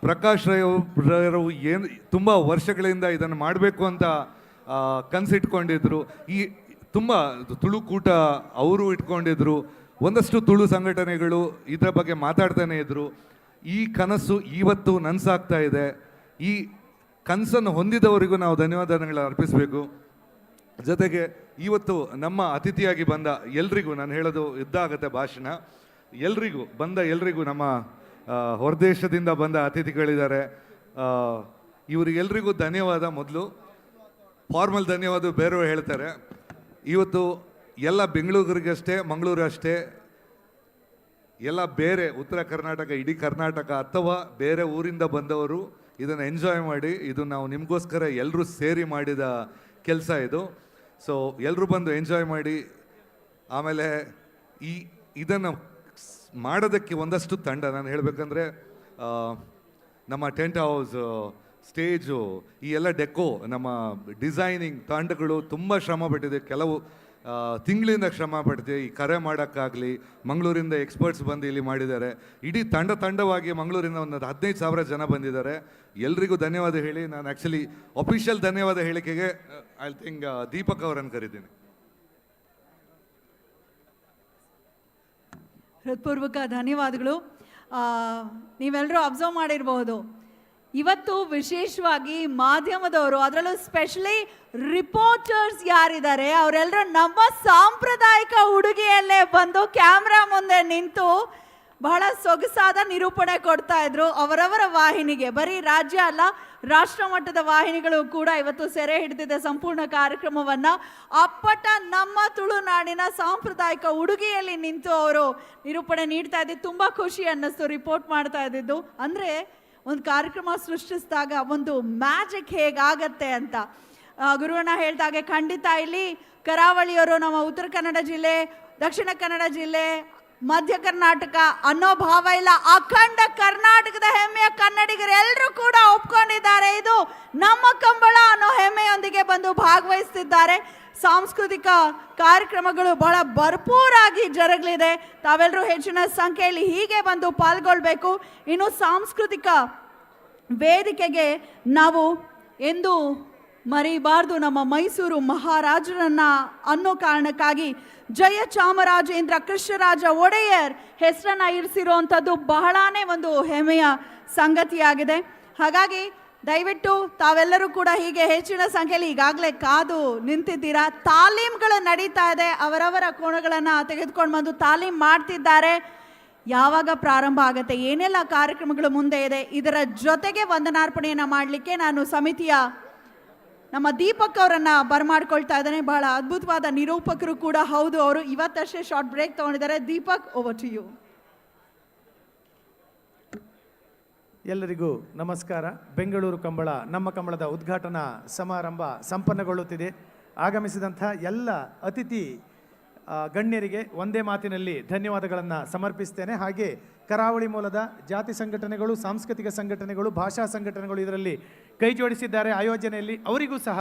[SPEAKER 12] ಪ್ರಕಾಶ್ ರೈ ಅವರು ಏನು ತುಂಬ ವರ್ಷಗಳಿಂದ ಇದನ್ನು ಮಾಡಬೇಕು ಅಂತ ಕನಸಿಟ್ಕೊಂಡಿದ್ರು. ಈ ತುಂಬ ತುಳುಕೂಟ ಅವರು ಇಟ್ಕೊಂಡಿದ್ರು. ಒಂದಷ್ಟು ತುಳು ಸಂಘಟನೆಗಳು ಇದರ ಬಗ್ಗೆ ಮಾತಾಡ್ತಾನೆ ಇದ್ದರು. ಈ ಕನಸು ಇವತ್ತು ನನಸಾಗ್ತಾ ಇದೆ. ಈ ಕನಸನ್ನು ಹೊಂದಿದವರಿಗೂ ನಾವು ಧನ್ಯವಾದಗಳನ್ನು ಅರ್ಪಿಸಬೇಕು. ಜೊತೆಗೆ ಇವತ್ತು ನಮ್ಮ ಅತಿಥಿಯಾಗಿ ಬಂದ ಎಲ್ರಿಗೂ, ನಾನು ಹೇಳೋದು ಇದ್ದಾಗತ್ತೆ ಭಾಷಣ, ಎಲ್ರಿಗೂ ನಮ್ಮ ಹೊರದೇಶದಿಂದ ಬಂದ ಅತಿಥಿಗಳಿದ್ದಾರೆ, ಇವರಿಗೆಲ್ರಿಗೂ ಧನ್ಯವಾದ. ಮೊದಲು ಫಾರ್ಮಲ್ ಧನ್ಯವಾದ ಬೇರೆಯವರು ಹೇಳ್ತಾರೆ. ಇವತ್ತು ಎಲ್ಲ ಬೆಂಗಳೂರಿಗಷ್ಟೇ, ಮಂಗಳೂರು ಅಷ್ಟೇ, ಎಲ್ಲ ಬೇರೆ ಉತ್ತರ ಕರ್ನಾಟಕ, ಇಡೀ ಕರ್ನಾಟಕ ಅಥವಾ ಬೇರೆ ಊರಿಂದ ಬಂದವರು ಇದನ್ನು ಎಂಜಾಯ್ ಮಾಡಿ, ಇದು ನಾವು ನಿಮಗೋಸ್ಕರ ಎಲ್ಲರೂ ಸೇರಿ ಮಾಡಿದ ಕೆಲಸ ಇದು. ಸೊ ಎಲ್ಲರೂ ಬಂದು ಎಂಜಾಯ್ ಮಾಡಿ. ಆಮೇಲೆ ಇದನ್ನು ಮಾಡೋದಕ್ಕೆ ಒಂದಷ್ಟು ತಂಡ, ನಾನು ಹೇಳಬೇಕಂದ್ರೆ ನಮ್ಮ ಟೆಂಟ್ ಹೌಸ್, ಸ್ಟೇಜು, ಈ ಎಲ್ಲ ಡೆಕೋ, ನಮ್ಮ ಡಿಸೈನಿಂಗ್ ತಂಡಗಳು ತುಂಬ ಶ್ರಮ ಪಟ್ಟಿದೆ. ಕೆಲವು ತಿಂಗಳಿಂದ ಶ್ರಮ ಪಟ್ಟಿದೆ. ಈ ಕರೆ ಮಾಡೋಕ್ಕಾಗಲಿ, ಮಂಗಳೂರಿಂದ ಎಕ್ಸ್ಪರ್ಟ್ಸ್ ಬಂದು ಇಲ್ಲಿ ಮಾಡಿದ್ದಾರೆ. ಇಡೀ ತಂಡವಾಗಿ ಮಂಗಳೂರಿಂದ ಒಂದು 15,000 ಜನ ಬಂದಿದ್ದಾರೆ. ಎಲ್ರಿಗೂ ಧನ್ಯವಾದ ಹೇಳಿ, ನಾನು ಆ್ಯಕ್ಚುಲಿ ಅಫಿಷಿಯಲ್ ಧನ್ಯವಾದ ಹೇಳಿಕೆಗೆ ಐ ಥಿಂಕ್ ದೀಪಕ್ ಅವರನ್ನು ಕರಿತೀನಿ.
[SPEAKER 6] ಹೃತ್ಪೂರ್ವಕ ಧನ್ಯವಾದಗಳು. ನೀವೆಲ್ಲರೂ ಅಬ್ಸರ್ವ್ ಮಾಡಿರಬಹುದು, ಇವತ್ತು ವಿಶೇಷವಾಗಿ ಮಾಧ್ಯಮದವರು, ಅದರಲ್ಲೂ ಸ್ಪೆಷಲಿ ರಿಪೋರ್ಟರ್ಸ್ ಯಾರಿದ್ದಾರೆ ಅವರೆಲ್ಲರೂ ನಮ್ಮ ಸಾಂಪ್ರದಾಯಿಕ ಉಡುಗೆಯಲ್ಲೇ ಬಂದು ಕ್ಯಾಮ್ರಾ ಮುಂದೆ ನಿಂತು ಬಹಳ ಸೊಗಸಾದ ನಿರೂಪಣೆ ಕೊಡ್ತಾ ಇದ್ರು ಅವರವರ ವಾಹಿನಿಗೆ. ಬರೀ ರಾಜ್ಯ ಅಲ್ಲ, ರಾಷ್ಟ್ರ ಮಟ್ಟದ ವಾಹಿನಿಗಳು ಕೂಡ ಇವತ್ತು ಸೆರೆ ಹಿಡಿದಿದೆ ಸಂಪೂರ್ಣ ಕಾರ್ಯಕ್ರಮವನ್ನ. ಅಪ್ಪಟ ನಮ್ಮ ತುಳುನಾಡಿನ ಸಾಂಪ್ರದಾಯಿಕ ಉಡುಗೆಯಲ್ಲಿ ನಿಂತು ಅವರು ನಿರೂಪಣೆ ನೀಡ್ತಾ ಇದ್ದು ತುಂಬಾ ಖುಷಿ ಅನ್ನಿಸ್ತು ರಿಪೋರ್ಟ್ ಮಾಡ್ತಾ ಇದ್ದಿದ್ದು. ಅಂದ್ರೆ ಒಂದು ಕಾರ್ಯಕ್ರಮ ಸೃಷ್ಟಿಸಿದಾಗ ಒಂದು ಮ್ಯಾಜಿಕ್ ಹೇಗಾಗತ್ತೆ ಅಂತ ಗುರುವಣ್ಣ ಹೇಳ್ದಾಗೆ, ಖಂಡಿತ ಇಲ್ಲಿ ಕರಾವಳಿಯವರು, ನಮ್ಮ ಉತ್ತರ ಕನ್ನಡ ಜಿಲ್ಲೆ, ದಕ್ಷಿಣ ಕನ್ನಡ ಜಿಲ್ಲೆ, ಮಧ್ಯ ಕರ್ನಾಟಕ ಅನ್ನೋ ಭಾವ ಇಲ್ಲ, ಅಖಂಡ ಕರ್ನಾಟಕದ ಹೆಮ್ಮೆಯ ಕನ್ನಡಿಗರೆಲ್ಲರೂ ಕೂಡ ಒಪ್ಕೊಂಡಿದ್ದಾರೆ. ಇದು ನಮ್ಮ ಕಂಬಳ ಅನ್ನೋ ಹೆಮ್ಮೆಯೊಂದಿಗೆ ಬಂದು ಭಾಗವಹಿಸ್ತಿದ್ದಾರೆ. ಸಾಂಸ್ಕೃತಿಕ ಕಾರ್ಯಕ್ರಮಗಳು ಬಹಳ ಭರ್ಪೂರಾಗಿ ಜರುಗಲಿದೆ. ತಾವೆಲ್ಲರೂ ಹೆಚ್ಚಿನ ಸಂಖ್ಯೆಯಲ್ಲಿ ಹೀಗೆ ಬಂದು ಪಾಲ್ಗೊಳ್ಬೇಕು. ಇನ್ನು ಸಾಂಸ್ಕೃತಿಕ ವೇದಿಕೆಗೆ ನಾವು ಎಂದು ಮರಿಬಾರ್ದು ನಮ್ಮ ಮೈಸೂರು ಮಹಾರಾಜರನ್ನ ಅನ್ನೋ ಕಾರಣಕ್ಕಾಗಿ ಜಯ ಚಾಮರಾಜೇಂದ್ರ ಕೃಷ್ಣರಾಜ ಒಡೆಯರ್ ಹೆಸರನ್ನ ಇರಿಸಿರುವಂಥದ್ದು ಬಹಳಾನೇ ಒಂದು ಹೆಮ್ಮೆಯ ಸಂಗತಿಯಾಗಿದೆ. ಹಾಗಾಗಿ ದಯವಿಟ್ಟು ತಾವೆಲ್ಲರೂ ಕೂಡ ಹೀಗೆ ಹೆಚ್ಚಿನ ಸಂಖ್ಯೆಯಲ್ಲಿ ಈಗಾಗಲೇ ಕಾದು ನಿಂತಿದ್ದೀರಾ. ತಾಲೀಮ್ಗಳು ನಡೀತಾ ಇದೆ, ಅವರವರ ಕೋಣಗಳನ್ನು ತೆಗೆದುಕೊಂಡು ಬಂದು ತಾಲೀಮ್ ಮಾಡ್ತಿದ್ದಾರೆ. ಯಾವಾಗ ಪ್ರಾರಂಭ ಆಗುತ್ತೆ, ಏನೆಲ್ಲ ಕಾರ್ಯಕ್ರಮಗಳು ಮುಂದೆ ಇದೆ, ಇದರ ಜೊತೆಗೆ ವಂದನಾರ್ಪಣೆಯನ್ನು ಮಾಡಲಿಕ್ಕೆ ನಾನು ಸಮಿತಿಯ ನಮ್ಮ ದೀಪಕ್ ಅವರನ್ನ ಬರಮಾಡ್ಕೊಳ್ತಾ ಇದ್ದಾನೆ. ಬಹಳ ಅದ್ಭುತವಾದ ನಿರೂಪಕರು ಕೂಡ ಹೌದು. ಅವರು ಇವತ್ತಷ್ಟೇ ಶಾರ್ಟ್ ಬ್ರೇಕ್ ತಗೊಂಡಿದ್ದಾರೆ. Deepak, over to you.
[SPEAKER 13] ಎಲ್ಲರಿಗೂ ನಮಸ್ಕಾರ. ಬೆಂಗಳೂರು ಕಂಬಳ, ನಮ್ಮ ಕಂಬಳದ ಉದ್ಘಾಟನಾ ಸಮಾರಂಭ ಸಂಪನ್ನಗೊಳ್ಳುತ್ತಿದೆ. ಆಗಮಿಸಿದಂಥ ಎಲ್ಲ ಅತಿಥಿ ಗಣ್ಯರಿಗೆ ಒಂದೇ ಮಾತಿನಲ್ಲಿ ಧನ್ಯವಾದಗಳನ್ನು ಸಮರ್ಪಿಸ್ತೇನೆ. ಹಾಗೆ ಕರಾವಳಿ ಮೂಲದ ಜಾತಿ ಸಂಘಟನೆಗಳು, ಸಾಂಸ್ಕೃತಿಕ ಸಂಘಟನೆಗಳು, ಭಾಷಾ ಸಂಘಟನೆಗಳು ಇದರಲ್ಲಿ ಕೈ ಜೋಡಿಸಿದ್ದಾರೆ ಆಯೋಜನೆಯಲ್ಲಿ. ಅವರಿಗೂ ಸಹ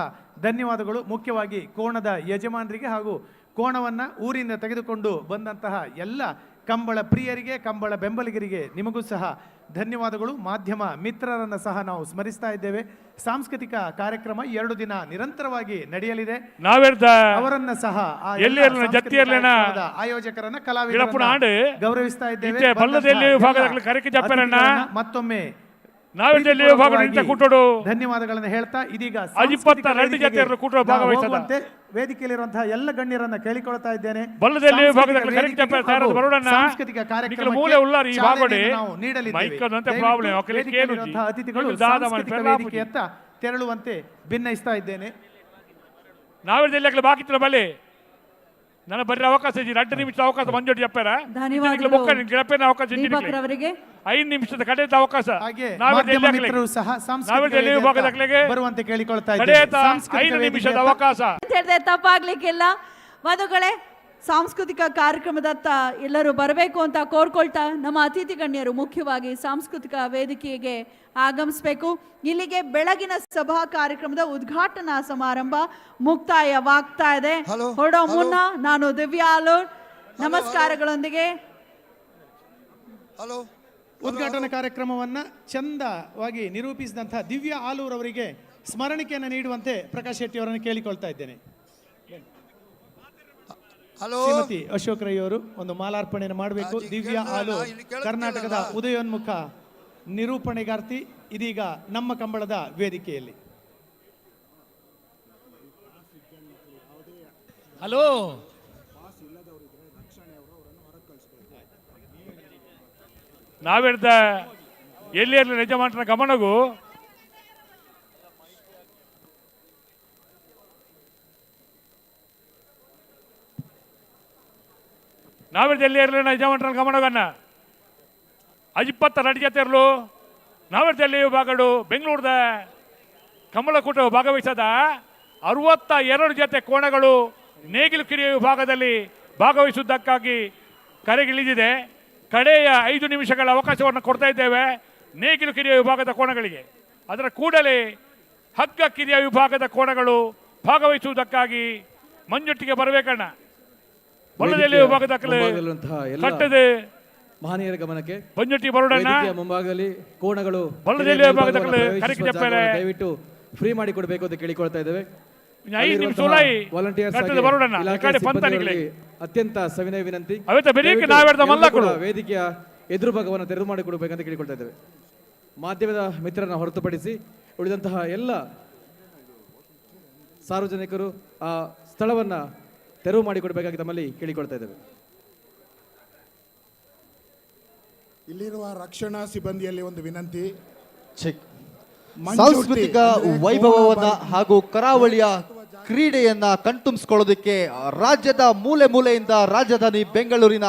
[SPEAKER 13] ಧನ್ಯವಾದಗಳು. ಮುಖ್ಯವಾಗಿ ಕೋಣದ ಯಜಮಾನರಿಗೆ ಹಾಗೂ ಕೋಣವನ್ನು ಊರಿಂದ ತೆಗೆದುಕೊಂಡು ಬಂದಂತಹ ಎಲ್ಲ ಕಂಬಳ ಪ್ರಿಯರಿಗೆ, ಕಂಬಳ ಬೆಂಬಲಿಗರಿಗೆ ನಿಮಗೂ ಸಹ ಧನ್ಯವಾದಗಳು. ಮಾಧ್ಯಮ ಮಿತ್ರರನ್ನು ಸಹ ನಾವು ಸ್ಮರಿಸ್ತಾ ಇದ್ದೇವೆ. ಸಾಂಸ್ಕೃತಿಕ ಕಾರ್ಯಕ್ರಮ 2 ದಿನ ನಿರಂತರವಾಗಿ ನಡೆಯಲಿದೆ. ಅವರನ್ನ ಸಹ ಆಯೋಜಕರನ್ನ, ಕಲಾವಿದರನ್ನ ಗೌರವಿಸ್ತಾ ಇದ್ದೇವೆ. ಮತ್ತೊಮ್ಮೆ ಧನ್ಯವಾದಗಳನ್ನು ಹೇಳ್ತಾ ಇದೀಗ ವೇದಿಕೆಯಲ್ಲಿರುವಂತಹ ಎಲ್ಲ ಗಣ್ಯರನ್ನ ಕೇಳಿಕೊಳ್ತಾ ಇದ್ದೇನೆ. ಸಾಂಸ್ಕೃತಿಕ ಕಾರ್ಯಕ್ರಮ ಅತಿಥಿಗಳು ಸಾಂಸ್ಕೃತಿಕ ವೇದಿಕೆಯತ್ತ ತೆರಳುವಂತೆ ಭಿನ್ನಯಿಸ್ತಾ ಇದ್ದೇನೆ.
[SPEAKER 7] ನನ್ನ ಬರ್ರಿ ಅವಕಾಶ 2 ನಿಮಿಷದ ಅವಕಾಶ ಮಂಜೋಟಿ చెప్పాರ.
[SPEAKER 6] ಅವರಿಗೆ
[SPEAKER 7] 5 ನಿಮಿಷದ ಕಡೆದ ಅವಕಾಶ
[SPEAKER 13] ಬರುವಂತೆ ಕೇಳಿಕೊಳ್ತಾ ಇದ್ದೇನೆ.
[SPEAKER 7] 5 ನಿಮಿಷದ ಅವಕಾಶ
[SPEAKER 6] ತಪ್ಪಾಗ್ಲಿಕ್ಕಿಲ್ಲ. ಮಧುಗಳೇ, ಸಾಂಸ್ಕೃತಿಕ ಕಾರ್ಯಕ್ರಮದತ್ತ ಎಲ್ಲರೂ ಬರಬೇಕು ಅಂತ ಕೋರ್ಕೊಳ್ತಾ ನಮ್ಮ ಅತಿಥಿ ಗಣ್ಯರು ಮುಖ್ಯವಾಗಿ ಸಾಂಸ್ಕೃತಿಕ ವೇದಿಕೆಗೆ ಆಗಮಿಸಬೇಕು. ಇಲ್ಲಿಗೆ ಬೆಳಗಿನ ಸಭಾ ಕಾರ್ಯಕ್ರಮದ ಉದ್ಘಾಟನಾ ಸಮಾರಂಭ ಮುಕ್ತಾಯವಾಗ್ತಾ ಇದೆ. ಹೊರಡೋ ಮುನ್ನ ನಾನು ದಿವ್ಯಾ ಆಲೂರ್ ನಮಸ್ಕಾರಗಳೊಂದಿಗೆ
[SPEAKER 13] ಉದ್ಘಾಟನಾ ಕಾರ್ಯಕ್ರಮವನ್ನ ಚಂದವಾಗಿ ನಿರೂಪಿಸಿದಂತಹ ದಿವ್ಯಾ ಆಲೂರ್ ಅವರಿಗೆ ಸ್ಮರಣಿಕೆಯನ್ನು ನೀಡುವಂತೆ ಪ್ರಕಾಶ್ ಶೆಟ್ಟಿ ಅವರನ್ನು ಕೇಳಿಕೊಳ್ತಾ ಇದ್ದೇನೆ. ಶ್ರೀಮತಿ ಅಶೋಕ್ ರೈ ಅವರು ಒಂದು ಮಾಲಾರ್ಪಣೆಯನ್ನು ಮಾಡಬೇಕು. ದಿವ್ಯಾ ಆಲೂರ್ ಕರ್ನಾಟಕದ ಉದಯೋನ್ಮುಖ ನಿರೂಪಣೆಗಾರ್ತಿ. ಇದೀಗ ನಮ್ಮ ಕಂಬಳದ ವೇದಿಕೆಯಲ್ಲಿ.
[SPEAKER 7] ಹಲೋ, ನಾವೆಡ್ದ ಎಲ್ಲಿ ಇರಲಿ ಯಜಮಾನರ ಗಮನಗೂ ನಾವೆಡ್ದ ಎಲ್ಲಿ ಇರಲಿ ಯಜಮಾನರ ಗಮನಗನ್ನ ಅಜಿಪ್ಪತ್ತ ರಡಿ ಜೊತೆ ಇರಲು ನಾವೆಡ್ದಲ್ಲಿ ಭಾಗಡು ಬೆಂಗಳೂರದ ಕಮಲಕೂಟ ಭಾಗವಹಿಸದ 62 ಜೊತೆ ಕೋಣಗಳು ನೇಗಿಲು ಕಿರಿಯ ವಿಭಾಗದಲ್ಲಿ ಭಾಗವಹಿಸುವುದಕ್ಕಾಗಿ ಕರೆಗಿಳಿದಿದೆ. ಕಡೆಯ 5 ನಿಮಿಷಗಳ ಅವಕಾಶವನ್ನು ಕೊಡ್ತಾ ಇದ್ದೇವೆ ನೇಗಿಲು ಕಿರಿಯ ವಿಭಾಗದ ಕೋಣಗಳಿಗೆ. ಅದರ ಕೂಡಲೇ ಹಗ್ಗ ಕಿರಿಯ ವಿಭಾಗದ ಕೋಣಗಳು ಭಾಗವಹಿಸುವುದಕ್ಕಾಗಿ ಮಂಜುಟ್ಟಿಗೆ ಬರಬೇಕಣ್ಣ. ಬಲ್ಲದಲ್ಲಿ ವಿಭಾಗದ ಕಟ್ಟದ
[SPEAKER 5] ಮಹನೀಯರ ಗಮನಕ್ಕೆ
[SPEAKER 20] ಮಂಜುಟ್ಟಿ ಬರೋಡಣ್ಣ
[SPEAKER 5] ಮುಂಭಾಗದಲ್ಲಿ ಕೋಣಗಳು
[SPEAKER 20] ಬಲ್ಲದಲ್ಲಿ ವಿಭಾಗದ
[SPEAKER 5] ದಯವಿಟ್ಟು ಫ್ರೀ ಮಾಡಿ ಕೊಡಬೇಕು ಅಂತ ಕೇಳಿಕೊಳ್ತಾ ಇದ್ದೇವೆ.
[SPEAKER 20] 5 ನಿಮಿಷ ವಾಲಂಟಿಯರ್ಸ್
[SPEAKER 5] ಅತ್ಯಂತ ಸವಿನಯ ವಿನಂತಿ,
[SPEAKER 20] ವೇದಿಕೆಯ
[SPEAKER 5] ಎದುರು ಭಾಗವನ್ನು ತೆರೆದು ಮಾಡಿ ಕೊಡಬೇಕಂತ ಕೇಳಿಕೊಳ್ತಾ ಇದ್ದೇವೆ. ಮಾಧ್ಯಮದ ಮಿತ್ರರನ್ನ ಹೊರತುಪಡಿಸಿ ಉಳಿದಂತಹ ಎಲ್ಲ ಸಾರ್ವಜನಿಕರು ಆ ಸ್ಥಳವನ್ನ ತೆರವು ಮಾಡಿಕೊಡ್ಬೇಕಾಗಿ ತಮ್ಮಲ್ಲಿ ಕೇಳಿಕೊಳ್ತಾ ಇದ್ದೇವೆ.
[SPEAKER 11] ಇಲ್ಲಿರುವ ರಕ್ಷಣಾ ಸಿಬ್ಬಂದಿಯಲ್ಲಿ ಒಂದು ವಿನಂತಿ,
[SPEAKER 23] ಸಾಂಸ್ಕೃತಿಕ ವೈಭವವನ್ನ ಹಾಗೂ ಕರಾವಳಿಯ ಕ್ರೀಡೆಯನ್ನ ಕಣ್ತುಂಬಿಸ್ಕೊಳ್ಳೋದಕ್ಕೆ ರಾಜ್ಯದ ಮೂಲೆ ಮೂಲೆಯಿಂದ ರಾಜಧಾನಿ ಬೆಂಗಳೂರಿನ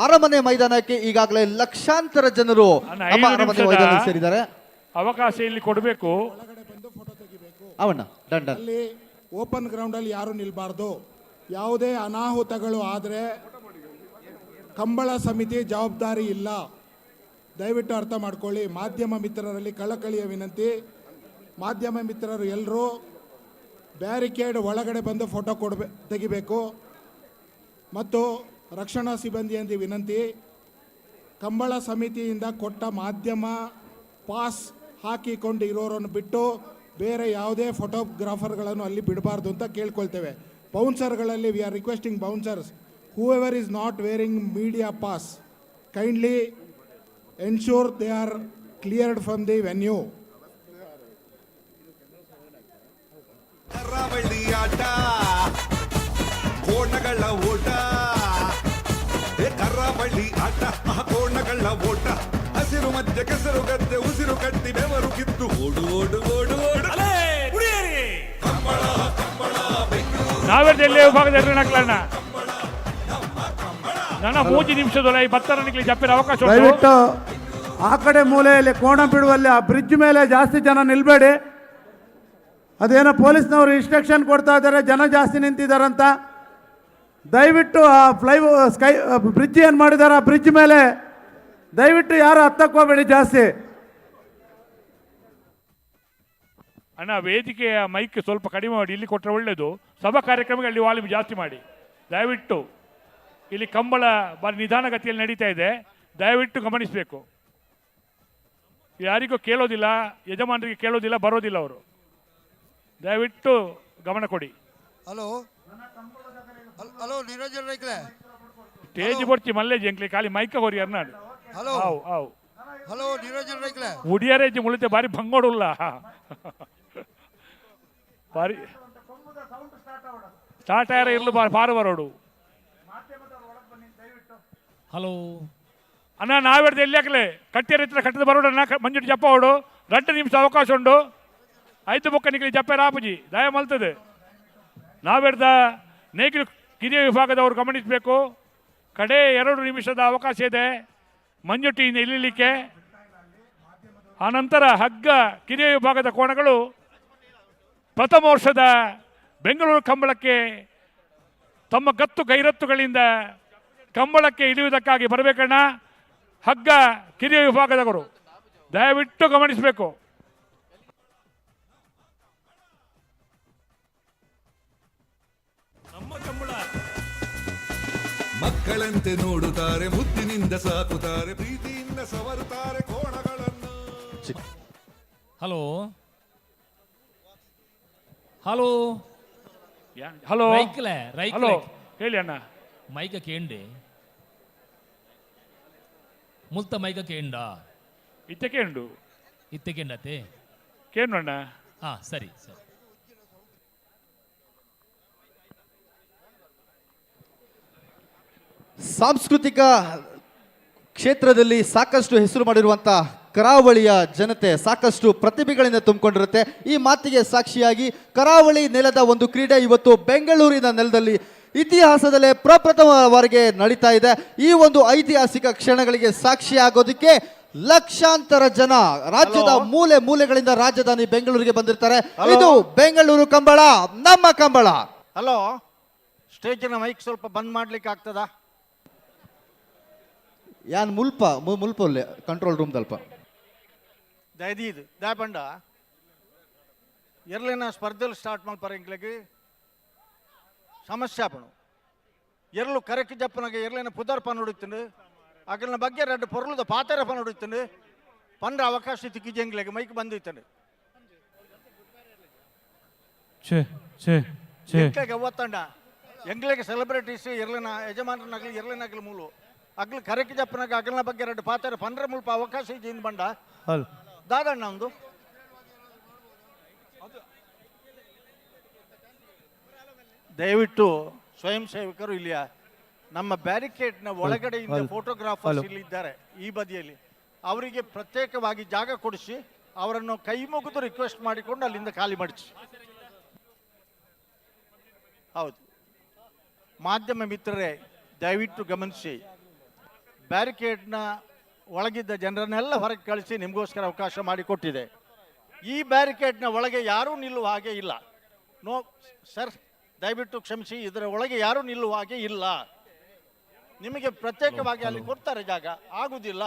[SPEAKER 23] ಅರಮನೆ ಮೈದಾನಕ್ಕೆ ಈಗಾಗಲೇ ಲಕ್ಷಾಂತರ ಜನರು ನಮ್ಮ ಅರಮನೆ ಮೈದಾನ ಸೇರಿದ್ದಾರೆ.
[SPEAKER 7] ಅವಕಾಶ ಇಲ್ಲಿ ಕೊಡಬೇಕು.
[SPEAKER 23] ಅವಣ್ಣ ದಂಡ
[SPEAKER 11] ಅಲ್ಲಿ ಓಪನ್ ಗ್ರೌಂಡ್ ಅಲ್ಲಿ ಯಾರು ನಿಲ್ಬಾರ್ದು. ಯಾವುದೇ ಅನಾಹುತಗಳು ಆದರೆ ಕಂಬಳ ಸಮಿತಿ ಜವಾಬ್ದಾರಿ ಇಲ್ಲ. ದಯವಿಟ್ಟು ಅರ್ಥ ಮಾಡ್ಕೊಳ್ಳಿ. ಮಾಧ್ಯಮ ಮಿತ್ರರಲ್ಲಿ ಕಳಕಳಿಯ ವಿನಂತಿ, ಮಾಧ್ಯಮ ಮಿತ್ರರು ಎಲ್ಲರೂ ಬ್ಯಾರಿಕೇಡ್ ಒಳಗಡೆ ಬಂದು ಫೋಟೋ ತೆಗಿಬೇಕು. ಮತ್ತು ರಕ್ಷಣಾ ಸಿಬ್ಬಂದಿಯಿಂದ ವಿನಂತಿ, ಕಂಬಳ ಸಮಿತಿಯಿಂದ ಕೊಟ್ಟ ಮಾಧ್ಯಮ ಪಾಸ್ ಹಾಕಿಕೊಂಡು ಇರೋರನ್ನು ಬಿಟ್ಟು ಬೇರೆ ಯಾವುದೇ ಫೋಟೋಗ್ರಾಫರ್ಗಳನ್ನು ಅಲ್ಲಿ ಬಿಡಬಾರ್ದು ಅಂತ ಕೇಳ್ಕೊಳ್ತೇವೆ. ಬೌನ್ಸರ್ಗಳಲ್ಲಿ we are requesting bouncers, whoever is not wearing media pass, kindly ensure they are cleared from the venue.
[SPEAKER 10] ಕರಾವಳಿ ಆಟ ಕೋಣಗಳ ಓಟ, ಕರಾವಳಿ ಆಟ ಕೋಣಗಳ ಓಟ, ಹಸಿರು ಮಧ್ಯೆ ಕೆಸರು ಗದ್ದೆ ಉಸಿರು ಕಟ್ಟಿ ಬೆವರು ಕಿತ್ತು ಓಡು ಓಡು ಓಡು ಓಡು ಕಂಬಳ ಕಂಬಳ
[SPEAKER 7] ನಾವೆಲ್ಲ ವಿಭಾಗದಲ್ಲಿ ನಕ್ಲಣ್ಣ ನನ್ನ 3 ನಿಮಿಷದಲ್ಲಿ 10 ರನ್ಗಳಿಗೆ ಜಪ್ಪಿನ ಅವಕಾಶ
[SPEAKER 13] ದಯವಿಟ್ಟು ಆ ಕಡೆ ಮೂಲೆಯಲ್ಲಿ ಕೋಣ ಬಿಡುವಲ್ಲಿ ಆ ಬ್ರಿಡ್ಜ್ ಮೇಲೆ ಜಾಸ್ತಿ ಜನ ನಿಲ್ಬೇಡಿ. ಅದೇನೋ ಪೊಲೀಸ್ನವರು ಇನ್ಸ್ಟ್ರಕ್ಷನ್ ಕೊಡ್ತಾ ಇದ್ದಾರೆ, ಜನ ಜಾಸ್ತಿ ನಿಂತಿದ್ದಾರಂತ. ದಯವಿಟ್ಟು ಆ ಸ್ಕೈ ಬ್ರಿಡ್ಜ್ ಏನು ಮಾಡಿದ್ದಾರೆ ಆ ಬ್ರಿಡ್ಜ್ ಮೇಲೆ ದಯವಿಟ್ಟು ಯಾರು ಹತ್ತಕ್ಕೆ ಹೋಗಬೇಡಿ ಜಾಸ್ತಿ.
[SPEAKER 7] ಅಣ್ಣ ವೇದಿಕೆಯ ಮೈಕ್ ಸ್ವಲ್ಪ ಕಡಿಮೆ ಮಾಡಿ, ಇಲ್ಲಿ ಕೊಟ್ಟರೆ ಒಳ್ಳೆಯದು. ಸಭಾ ಕಾರ್ಯಕ್ರಮಕ್ಕೆ ಅಲ್ಲಿ ವಾಲ್ಯೂಮ್ ಜಾಸ್ತಿ ಮಾಡಿ ದಯವಿಟ್ಟು. ಇಲ್ಲಿ ಕಂಬಳ ಬಾರಿ ನಿಧಾನಗತಿಯಲ್ಲಿ ನಡೀತಾ ಇದೆ, ದಯವಿಟ್ಟು ಗಮನಿಸಬೇಕು. ಯಾರಿಗೂ ಕೇಳೋದಿಲ್ಲ, ಯಜಮಾನರಿಗೆ ಕೇಳೋದಿಲ್ಲ, ಬರೋದಿಲ್ಲ ಅವರು. ದಯವಿಟ್ಟು ಗಮನ ಕೊಡಿ.
[SPEAKER 22] ಹಲೋ ಹಲೋ ನಿರಂಜನ್ ರೈಕ್ಲೆ
[SPEAKER 7] ಸ್ಟೇಜ್ ಬರ್ಚಿ ಮಲ್ಲೆ ಜಂಕ್ಲಿ ಖಾಲಿ ಮೈಕ ಹೋರಿ ಅರ್ನಾಡು.
[SPEAKER 22] ಹಲೋ
[SPEAKER 7] ಆವ್ ಆವ್
[SPEAKER 22] ಹಲೋ ನಿರಂಜನ್ ರೈಕ್ಲೆ
[SPEAKER 7] ಉಡಿಯರೇಜ್ ಮುಳಿತೆ ಬಾರಿ ಭಂಗೋಡುಲ್ಲ ಬಾರಿ ಸ್ಟಾರ್ಟ್ ಆಯ್ರ ಇರ್ಲು ಬಾರಿ ಬರೋಡು. ಹಲೋ ಅಣ್ಣ ನಾವೆಡ್ದು ಎಲ್ಲಿ ಹಾಕಲೆ ಕಟ್ಟಿಯ ರೀತಿಯ ಕಟ್ಟದ ಬರೋಡಣ್ಣ ಮಂಜುಟ್ಟು ಜಪ್ಪ ಹೊಡು. 2 ನಿಮಿಷ ಅವಕಾಶ ಉಂಟು. 5 ಬೊಕ್ಕ ನಿಕ್ಲಿ ಜಪ್ಪೆ ರಾಪುಜಿ ದಯ ಮಲ್ತದೆ. ನಾವೆಡ್ದ ನೇಗಿಲು ಕಿರಿಯ ವಿಭಾಗದವರು ಗಮನಿಸಬೇಕು. ಕಡೆ 2 ನಿಮಿಷದ ಅವಕಾಶ ಇದೆ ಮಂಜುಟ್ಟಿಯಿಂದ ಇಳಿಲಿಕ್ಕೆ. ಆನಂತರ ಹಗ್ಗ ಕಿರಿಯ ವಿಭಾಗದ ಕೋಣಗಳು ಪ್ರಥಮ ವರ್ಷದ ಬೆಂಗಳೂರು ಕಂಬಳಕ್ಕೆ ತಮ್ಮ ಗತ್ತು ಗೈರತ್ತುಗಳಿಂದ ಕಂಬಳಕ್ಕೆ ಇಳಿಯುವುದಕ್ಕಾಗಿ ಬರಬೇಕಣ್ಣ. ಹಗ್ಗ ಕಿರಿಯ ವಿಭಾಗದವರು ದಯವಿಟ್ಟು ಗಮನಿಸಬೇಕು.
[SPEAKER 10] ನಮ್ಮ ಕಂಬಳ ಮಕ್ಕಳಂತೆ ನೋಡುತ್ತಾರೆ, ಮುದ್ದಿನಿಂದ ಸಾಕುತ್ತಾರೆ, ಪ್ರೀತಿಯಿಂದ ಸವರುತ್ತಾರೆ ಕೋಣಗಳನ್ನು.
[SPEAKER 7] ಹಲೋ ಹಲೋ ಹಲೋ ಹಲೋ ಹೇಳಿ ಅಣ್ಣ.
[SPEAKER 24] ಮೈಕ ಕೇಂಡೆ ಮುಲ್ತ ಮೈಕ ಕೇಂಡ
[SPEAKER 7] ಇತ್ತೆ ಕೇಂಡು
[SPEAKER 1] ಇತ್ತೆಗೆಂಡತೆ
[SPEAKER 7] ಕೇಳೋಣ.
[SPEAKER 1] ಹಾ ಸರಿ ಸರಿ.
[SPEAKER 23] ಸಾಂಸ್ಕೃತಿಕ ಕ್ಷೇತ್ರದಲ್ಲಿ ಸಾಕಷ್ಟು ಹೆಸರು ಮಾಡಿರುವಂಥ ಕರಾವಳಿಯ ಜನತೆ ಸಾಕಷ್ಟು ಪ್ರತಿಭೆಗಳಿಂದ ತುಂಬಿಕೊಂಡಿರುತ್ತೆ. ಈ ಮಾತಿಗೆ ಸಾಕ್ಷಿಯಾಗಿ ಕರಾವಳಿ ನೆಲದ ಒಂದು ಕ್ರೀಡೆ ಇವತ್ತು ಬೆಂಗಳೂರಿನ ನೆಲದಲ್ಲಿ ಇತಿಹಾಸದಲ್ಲೇ ಪ್ರಪ್ರಥಮ ಬಾರಿಗೆ ನಡೀತಾ ಇದೆ. ಈ ಒಂದು ಐತಿಹಾಸಿಕ ಕ್ಷಣಗಳಿಗೆ ಸಾಕ್ಷಿಯಾಗೋದಕ್ಕೆ ಲಕ್ಷಾಂತರ ಜನ ರಾಜ್ಯದ ಮೂಲೆ ಮೂಲೆಗಳಿಂದ ರಾಜಧಾನಿ ಬೆಂಗಳೂರಿಗೆ ಬಂದಿರ್ತಾರೆ. ಇದು ಬೆಂಗಳೂರು ಕಂಬಳ, ನಮ್ಮ ಕಂಬಳ.
[SPEAKER 15] ಹಲೋ, ಸ್ಟೇಜಿನ ಮೈಕ್ ಸ್ವಲ್ಪ ಬಂದ್ ಮಾಡ್ಲಿಕ್ಕೆ ಆಗ್ತದಾ?
[SPEAKER 23] ಯಾನ್ ಮುಲ್ಪ ಕಂಟ್ರೋಲ್ ರೂಮ್ ದಲ್ಪ
[SPEAKER 15] ದಯದೀದು ದಯಪಂಡ ಎರ್ಲಿನ ಸ್ಪರ್ಧೆಲು ಸ್ಟಾರ್ಟ್ ಮಾಡ್ಪಾರ ಇಂಗ್ಲಿಗೆ ಸಮಸ್ಯೆ ಪಣು ಎರ್ಲು ಕರೆಕ್ಟ್ ಜಪ್ಪನಾಗ ಎರ್ಲಿನ ಪುದರ್ ಪನ್ ಹುಡುಕ್ತಂಡು ಅಗಲಿನ ಬಗ್ಗೆ ಎರಡು ಪೊರ್ಲದ ಪಾತೆರ ಪನ್ ಹುಡುಕ್ತಂಡು ಪಂಡ್ರ ಅವಕಾಶ ತಿಕ್ಕಿಜ ಎಂಗ್ಲಿಗೆ ಮೈಕ್ ಬಂದಿತ್ತಂಡು ಎಂಗ್ಲಿಗೆ ಒತ್ತಂಡ ಎಂಗ್ಲಿಗೆ ಸೆಲೆಬ್ರಿಟೀಸ್ ಎರ್ಲಿನ ಯಜಮಾನನಾಗಲಿ ಎರ್ಲಿನಾಗಲಿ ಮೂಲು ಅಗ್ಲು ಕರೆಕ್ಟ್ ಜಪ್ಪನಾಗ ಅಗಲಿನ ಬಗ್ಗೆ ಎರಡು ಪಾತೆರ ಪಂಡ್ರ ಮುಲ್ಪ ಅವಕಾಶ ಇದ್ದ ಬಂಡ ದಾದಣ್ಣ ಒಂದು ದಯವಿಟ್ಟು ಸ್ವಯಂ ಸೇವಕರು ಇಲ್ಲಿಯ ನಮ್ಮ ಬ್ಯಾರಿಕೇಡ್ನ ಒಳಗಡೆಯಿಂದ ಫೋಟೋಗ್ರಾಫರ್ಸ್ ಇಲ್ಲಿ ಇದ್ದಾರೆ ಈ ಬದಿಯಲ್ಲಿ, ಅವರಿಗೆ ಪ್ರತ್ಯೇಕವಾಗಿ ಜಾಗ ಕೊಡಿಸಿ ಅವರನ್ನು ಕೈ ಮುಗಿದು ರಿಕ್ವೆಸ್ಟ್ ಮಾಡಿಕೊಂಡು ಅಲ್ಲಿಂದ ಖಾಲಿ ಮಾಡಿಸಿ. ಹೌದು, ಮಾಧ್ಯಮ ಮಿತ್ರರೇ ದಯವಿಟ್ಟು ಗಮನಿಸಿ, ಬ್ಯಾರಿಕೇಡ್ನ ಒಳಗಿದ್ದ ಜನರನ್ನೆಲ್ಲ ಹೊರಗೆ ಕಳಿಸಿ ನಿಮಗೋಸ್ಕರ ಅವಕಾಶ ಮಾಡಿಕೊಟ್ಟಿದೆ. ಈ ಬ್ಯಾರಿಕೇಡ್ನ ಒಳಗೆ ಯಾರೂ ನಿಲ್ಲುವ ಹಾಗೆ ಇಲ್ಲ. ನೋ ಸರ್, ದಯವಿಟ್ಟು ಕ್ಷಮಿಸಿ, ಇದರ ಒಳಗೆ ಯಾರೂ ನಿಲ್ಲುವ ಹಾಗೆ ಇಲ್ಲ. ನಿಮಗೆ ಪ್ರತ್ಯೇಕವಾಗಿ ಅಲ್ಲಿ ಕೊಡ್ತಾರೆ ಜಾಗ, ಆಗುವುದಿಲ್ಲ.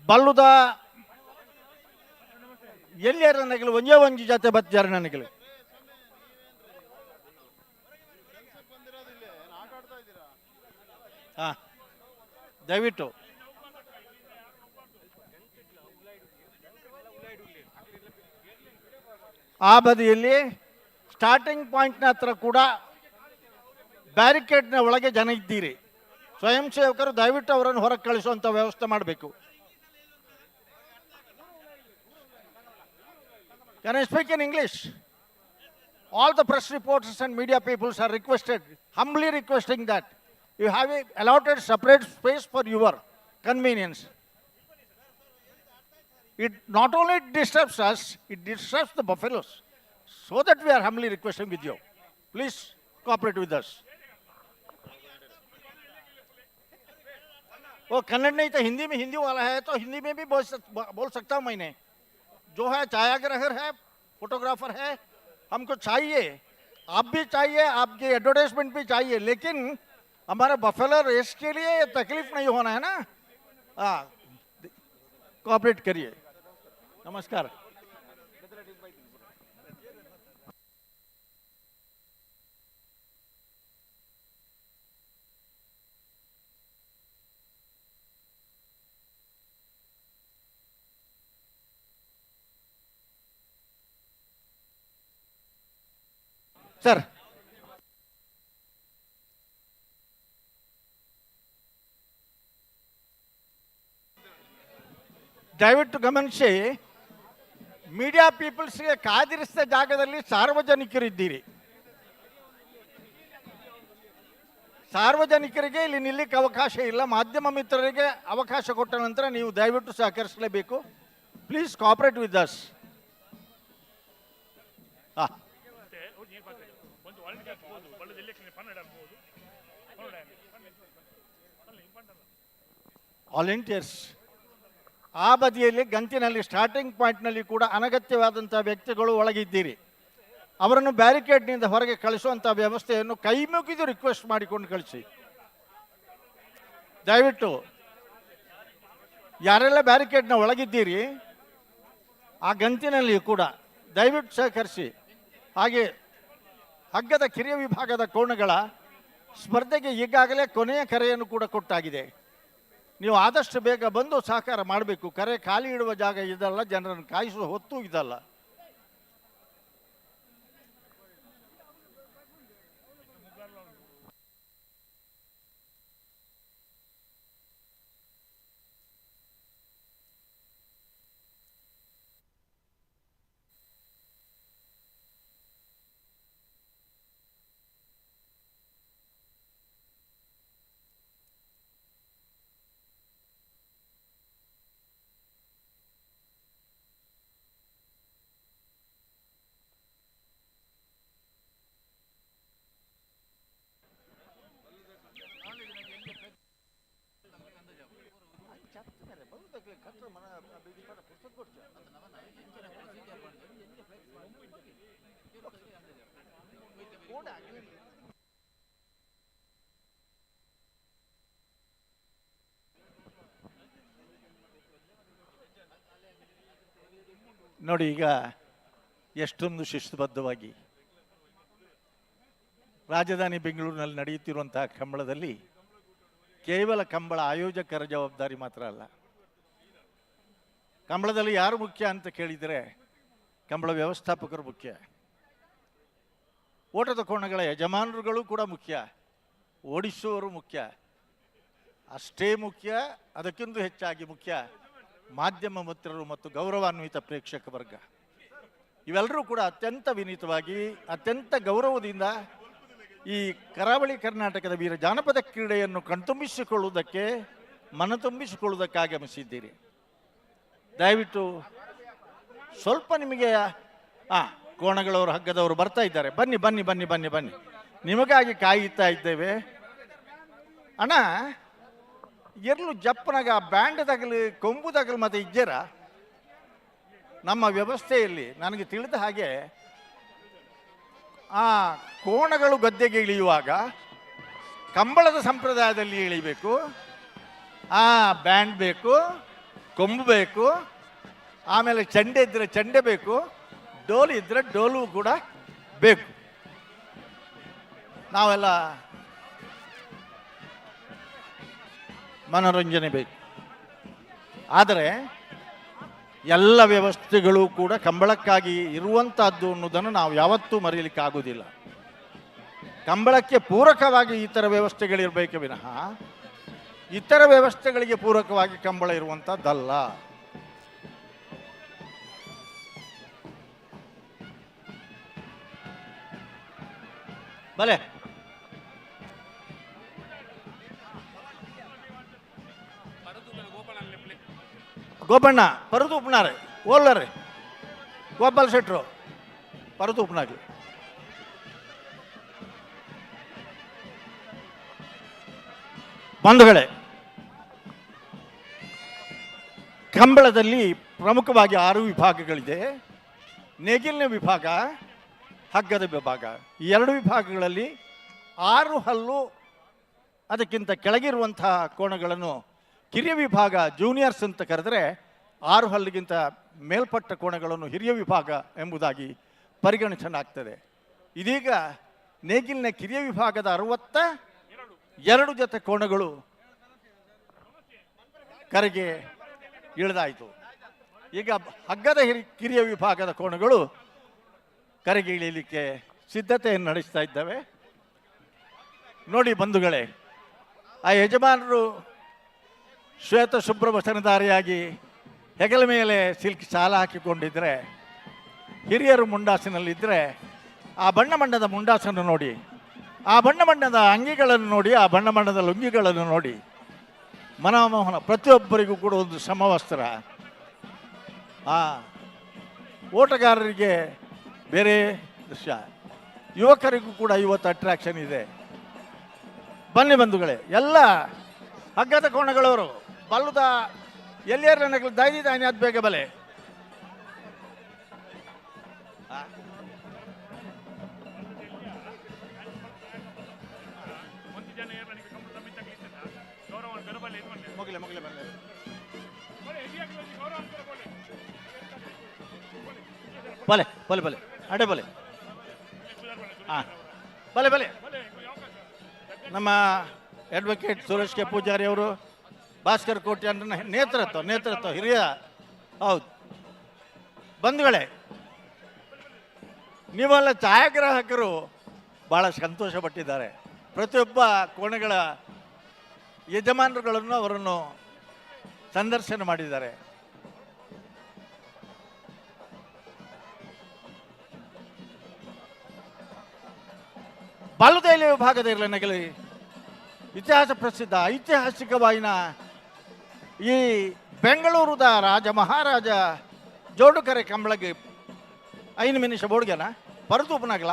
[SPEAKER 15] ಬಲ್ಲುದ ಎಲ್ಲಿಯಾರ ನನಗೆ ಒಂಜೇ ಒಂಜಿ ಜೊತೆ ಬತ್ತಿದ್ದಾರೆ ನನಗೆ. ಹಾ, ದಯವಿಟ್ಟು ಆ ಬದಿಯಲ್ಲಿ ಸ್ಟಾರ್ಟಿಂಗ್ ಪಾಯಿಂಟ್ನ ಹತ್ರ ಕೂಡ ಬ್ಯಾರಿಕೇಡ್ನ ಒಳಗೆ ಜನ ಇದ್ದೀರಿ. ಸ್ವಯಂ ಸೇವಕರು ದಯವಿಟ್ಟು ಅವರನ್ನು ಹೊರಗೆ ಕಳಿಸುವಂಥ ವ್ಯವಸ್ಥೆ ಮಾಡಬೇಕು. Can I speak in English? All the press reporters and media people are requested, humbly requesting that you have a allotted separate space for your convenience. It not only disturbs us, it disturbs the buffaloes. So that we are humbly requesting with you. Please cooperate with us. वो कन्नड़ नहीं तो हिंदी में, हिंदी वाला है तो हिंदी में भी बोल सकता हूँ मैंने. जो है छायाग्राहक है, फोटोग्राफर है, हमको चाहिए, आप भी चाहिए, आपकी एडवर्टाइजमेंट भी चाहिए, लेकिन हमारा बफेलो रेस के लिए तकलीफ नहीं होना है ना. हाँ, कोऑपरेट करिए. नमस्कार. ಸರ್, ದಯವಿಟ್ಟು ಗಮನಿಸಿ, ಮೀಡಿಯಾ ಪೀಪಲ್ಸ್ಗೆ ಕಾದಿರಿಸಿದ ಜಾಗದಲ್ಲಿ ಸಾರ್ವಜನಿಕರಿದ್ದೀರಿ. ಸಾರ್ವಜನಿಕರಿಗೆ ಇಲ್ಲಿ ನಿಲ್ಲಕ್ಕೆ ಅವಕಾಶ ಇಲ್ಲ. ಮಾಧ್ಯಮ ಮಿತ್ರರಿಗೆ ಅವಕಾಶ ಕೊಟ್ಟ ನಂತರ ನೀವು ದಯವಿಟ್ಟು ಸಹಕರಿಸಲೇಬೇಕು. Please cooperate with us. Volunteers ಆ ಬದಿಯಲ್ಲಿ ಗಂತಿನಲ್ಲಿ ಸ್ಟಾರ್ಟಿಂಗ್ ಪಾಯಿಂಟ್ನಲ್ಲಿ ಕೂಡ ಅನಗತ್ಯವಾದಂಥ ವ್ಯಕ್ತಿಗಳು ಒಳಗಿದ್ದೀರಿ. ಅವರನ್ನು ಬ್ಯಾರಿಕೇಡ್ನಿಂದ ಹೊರಗೆ ಕಳಿಸುವಂಥ ವ್ಯವಸ್ಥೆಯನ್ನು ಕೈ ಮುಗಿದು ರಿಕ್ವೆಸ್ಟ್ ಮಾಡಿಕೊಂಡು ಕಳಿಸಿ. ದಯವಿಟ್ಟು ಯಾರೆಲ್ಲ ಬ್ಯಾರಿಕೇಡ್ನ ಒಳಗಿದ್ದೀರಿ ಆ ಗಂತಿನಲ್ಲಿ ಕೂಡ ದಯವಿಟ್ಟು ಸಹಕರಿಸಿ. ಹಾಗೆ ಹಗ್ಗದ ಕಿರಿಯ ವಿಭಾಗದ ಕೋಣಗಳ ಸ್ಪರ್ಧೆಗೆ ಈಗಾಗಲೇ ಕೊನೆಯ ಕರೆಯನ್ನು ಕೂಡ ಕೊಟ್ಟಾಗಿದೆ. ನೀವು ಆದಷ್ಟು ಬೇಗ ಬಂದು ಸಹಕಾರ ಮಾಡಬೇಕು. ಕರೆ ಖಾಲಿ ಇಡುವ ಜಾಗ ಇದಲ್ಲ, ಜನರನ್ನು ಕಾಯಿಸುವ ಹೊತ್ತು ಇದಲ್ಲ. ನೋಡಿ ಈಗ ಎಷ್ಟೊಂದು ಶಿಸ್ತುಬದ್ಧವಾಗಿ ರಾಜಧಾನಿ ಬೆಂಗಳೂರಿನಲ್ಲಿ ನಡೆಯುತ್ತಿರುವಂತಹ ಕಂಬಳದಲ್ಲಿ ಕೇವಲ ಕಂಬಳ ಆಯೋಜಕರ ಜವಾಬ್ದಾರಿ ಮಾತ್ರ ಅಲ್ಲ. ಕಂಬಳದಲ್ಲಿ ಯಾರು ಮುಖ್ಯ ಅಂತ ಕೇಳಿದರೆ ಕಂಬಳ ವ್ಯವಸ್ಥಾಪಕರು ಮುಖ್ಯ, ಓಟದ ಕೋಣಗಳ ಯಜಮಾನರುಗಳು ಕೂಡ ಮುಖ್ಯ, ಓಡಿಸುವವರು ಮುಖ್ಯ, ಅಷ್ಟೇ ಮುಖ್ಯ, ಅದಕ್ಕಿಂತ ಹೆಚ್ಚಾಗಿ ಮುಖ್ಯ ಮಾಧ್ಯಮ ಮಿತ್ರರು ಮತ್ತು ಗೌರವಾನ್ವಿತ ಪ್ರೇಕ್ಷಕ ವರ್ಗ. ಇವೆಲ್ಲರೂ ಕೂಡ ಅತ್ಯಂತ ವಿನೀತವಾಗಿ ಅತ್ಯಂತ ಗೌರವದಿಂದ ಈ ಕರಾವಳಿ ಕರ್ನಾಟಕದ ವೀರ ಜಾನಪದ ಕ್ರೀಡೆಯನ್ನು ಕಣ್ತುಂಬಿಸಿಕೊಳ್ಳುವುದಕ್ಕೆ ಮನತುಂಬಿಸಿಕೊಳ್ಳುವುದಕ್ಕೆ ಆಗಮಿಸಿದ್ದೀರಿ. ದಯವಿಟ್ಟು ಸ್ವಲ್ಪ ನಿಮಗೆ ಕೋಣಗಳವರು ಹಗ್ಗದವರು ಬರ್ತಾ ಇದ್ದಾರೆ, ಬನ್ನಿ ಬನ್ನಿ ಬನ್ನಿ ಬನ್ನಿ ಬನ್ನಿ, ನಿಮಗಾಗಿ ಕಾಯುತ್ತಾ ಇದ್ದೇವೆ. ಅಣ್ಣ ಎರ್ಲು ಜಪ್ಪನಾಗ ಬ್ಯಾಂಡ್ ತಗಲಿ ಕೊಂಬು ತಗಲು ಮತ್ತೆ ಇಜ್ಜರ ನಮ್ಮ ವ್ಯವಸ್ಥೆಯಲ್ಲಿ ನನಗೆ ತಿಳಿದ ಹಾಗೆ ಆ ಕೋಣಗಳು ಗದ್ದೆಗೆ ಇಳಿಯುವಾಗ ಕಂಬಳದ ಸಂಪ್ರದಾಯದಲ್ಲಿ ಇಳಿಬೇಕು, ಬ್ಯಾಂಡ್ ಬೇಕು, ಕೊಂಬು ಬೇಕು, ಆಮೇಲೆ ಚಂಡೆ ಇದ್ದರೆ ಚಂಡೆ ಬೇಕು, ಡೋಲು ಇದ್ದರೆ ಡೋಲು ಕೂಡ ಬೇಕು. ನಾವೆಲ್ಲ ಮನೋರಂಜನೆ ಬೇಕು. ಆದರೆ ಎಲ್ಲ ವ್ಯವಸ್ಥೆಗಳು ಕೂಡ ಕಂಬಳಕ್ಕಾಗಿ ಇರುವಂತಹದ್ದು ಅನ್ನೋದನ್ನು ನಾವು ಯಾವತ್ತೂ ಮರೆಯಲಿಕ್ಕಾಗುವುದಿಲ್ಲ. ಕಂಬಳಕ್ಕೆ ಪೂರಕವಾಗಿ ಇತರ ವ್ಯವಸ್ಥೆಗಳಿರಬೇಕೆ ವಿನಃ ಇತರ ವ್ಯವಸ್ಥೆಗಳಿಗೆ ಪೂರಕವಾಗಿ ಕಂಬಳ ಇರುವಂಥದ್ದಲ್ಲ. ಬಲೆ ಗೋಪಣ್ಣ ಪರದು ಉಪ್ನಾರೆ ಓಲ್ಲರಿ ಗೋಪಾಲ್ ಶೆಟ್ರು ಪರದು ಉಪ್ನಾಗಿ ಬಂಧುಗಳೇ, ಕಂಬಳದಲ್ಲಿ ಪ್ರಮುಖವಾಗಿ 6 ವಿಭಾಗಗಳಿದೆ. ನೇಗಿಲಿನ ವಿಭಾಗ, ಹಗ್ಗದ ವಿಭಾಗ. ಈ 2 ವಿಭಾಗಗಳಲ್ಲಿ 6 ಹಲ್ಲು ಅದಕ್ಕಿಂತ ಕೆಳಗಿರುವಂತಹ ಕೋಣಗಳನ್ನು ಕಿರಿಯ ವಿಭಾಗ ಜೂನಿಯರ್ಸ್ ಅಂತ ಕರೆದರೆ 6 ಹಲ್ಲಿಗಿಂತ ಮೇಲ್ಪಟ್ಟ ಕೋಣಗಳನ್ನು ಹಿರಿಯ ವಿಭಾಗ ಎಂಬುದಾಗಿ ಪರಿಗಣಿಸಲಾಗ್ತದೆ. ಇದೀಗ ನೇಗಿಲಿನ ಕಿರಿಯ ವಿಭಾಗದ 62 ಜೊತೆ ಕೋಣಗಳು ಕರೆಗೆ ಇಳಿದಾಯಿತು. ಈಗ ಹಗ್ಗದ ಕಿರಿಯ ವಿಭಾಗದ ಕೋಣಗಳು ಕರೆಗೆ ಇಳಿಯಲಿಕ್ಕೆ ಸಿದ್ಧತೆಯನ್ನು ನಡೆಸ್ತಾ ಇದ್ದಾವೆ. ನೋಡಿ ಬಂಧುಗಳೇ, ಆ ಯಜಮಾನರು ಶ್ವೇತ ಶುಭ್ರ ವಸನಧಾರಿಯಾಗಿ ಹೆಗಲ ಮೇಲೆ ಸಿಲ್ಕ್ ಶಾಲ ಹಾಕಿಕೊಂಡಿದ್ದರೆ, ಹಿರಿಯರು ಮುಂಡಾಸಿನಲ್ಲಿದ್ದರೆ ಆ ಬಣ್ಣ ಬಣ್ಣದ ಮುಂಡಾಸನ್ನು ನೋಡಿ, ಆ ಬಣ್ಣ ಬಣ್ಣದ ಅಂಗಿಗಳನ್ನು ನೋಡಿ, ಆ ಬಣ್ಣ ಬಣ್ಣದ ಲುಂಗಿಗಳನ್ನು ನೋಡಿ ಮನಮೋಹನ. ಪ್ರತಿಯೊಬ್ಬರಿಗೂ ಕೂಡ ಒಂದು ಸಮವಸ್ತ್ರ. ಓಟಗಾರರಿಗೆ ಬೇರೆ ದೃಶ್ಯ, ಯುವಕರಿಗೂ ಕೂಡ ಇವತ್ತು ಅಟ್ರಾಕ್ಷನ್ ಇದೆ. ಬನ್ನಿ ಬಂಧುಗಳೇ, ಎಲ್ಲ ಹಗ್ಗದ ಕೋಣಗಳವರು ಬಲ್ಲುದ ಎಲ್ಲಿಯರ ನನಗೆ ದಾಯ್ದಾನೆ ಅದು ಬೇಗ ಬಲೆ. ಬಲೆ ಬಲೆ ಬಲೆ ಅಡೆ ಬಲೆ ಬಲೆ ಬಲೆ. ನಮ್ಮ ಅಡ್ವೊಕೇಟ್ ಸುರೇಶ್ ಕೆ ಪೂಜಾರಿ ಅವರು, ಭಾಸ್ಕರ್ ಕೋಟಿ ಅಂತ ನೇತೃತ್ವ ಹಿರಿಯ. ಹೌದು ಬಂಧುಗಳೇ, ನೀವೆಲ್ಲ ಛಾಯಾಗ್ರಾಹಕರು ಭಾಳ ಸಂತೋಷ ಪಟ್ಟಿದ್ದಾರೆ. ಪ್ರತಿಯೊಬ್ಬ ಕೋಣೆಗಳ ಯಜಮಾನರುಗಳನ್ನು ಅವರನ್ನು ಸಂದರ್ಶನ ಮಾಡಿದ್ದಾರೆ. ಬಾಲುದೈಲಿ ವಿಭಾಗದ ಇರಲಿ ಇತಿಹಾಸ ಪ್ರಸಿದ್ಧ ಐತಿಹಾಸಿಕವಾಯಿನ ಈ ಬೆಂಗಳೂರುದ ರಾಜ ಮಹಾರಾಜ ಜೋಡುಕರೆ ಕಂಬಳಗೆ 5 ನಿಮಿಷ ಬೋಡ್ಗೆನ ಪರತೂಪನಾಗಲ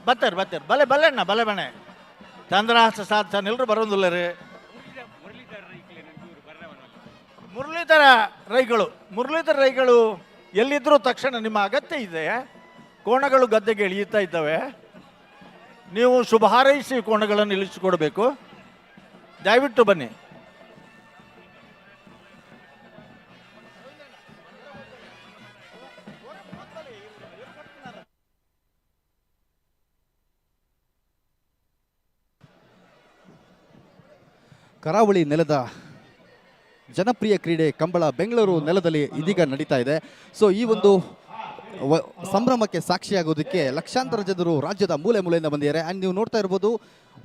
[SPEAKER 15] ಬರ್ತಾರೆ ಬಲೆ ಬಲ್ಲೆಣ್ಣ ಬಲೆ ಬಣೆ ಚಂದ್ರಹಾಸ ಸಾಧನ ಎಲ್ಲರೂ ಬರೋದಿಲ್ಲ ರೀ. ಮುರಳೀಧರ ರೈಗಳು ಎಲ್ಲಿದ್ದರೂ ತಕ್ಷಣ ನಿಮ್ಮ ಅಗತ್ಯ ಇದೆ. ಕೋಣಗಳು ಗದ್ದೆಗೆ ಇಳಿಯುತ್ತಾ ಇದ್ದಾವೆ. ನೀವು ಶುಭ ಹಾರೈಸಿ ಕೋಣಗಳನ್ನು ಇಳಿಸಿಕೊಡಬೇಕು. ದಯವಿಟ್ಟು ಬನ್ನಿ.
[SPEAKER 23] ಕರಾವಳಿ ನೆಲದ ಜನಪ್ರಿಯ ಕ್ರೀಡೆ ಕಂಬಳ ಬೆಂಗಳೂರು ನೆಲದಲ್ಲಿ ಇದೀಗ ನಡೀತಾ ಇದೆ. ಸೊ ಈ ಒಂದು ಸಂಭ್ರಮಕ್ಕೆ ಸಾಕ್ಷಿಯಾಗೋದಕ್ಕೆ ಲಕ್ಷಾಂತರ ಜನರು ರಾಜ್ಯದ ಮೂಲೆ ಮೂಲೆಯಿಂದ ಬಂದಿದ್ದಾರೆ. ಆ್ಯಂಡ್ ನೀವು ನೋಡ್ತಾ ಇರ್ಬೋದು,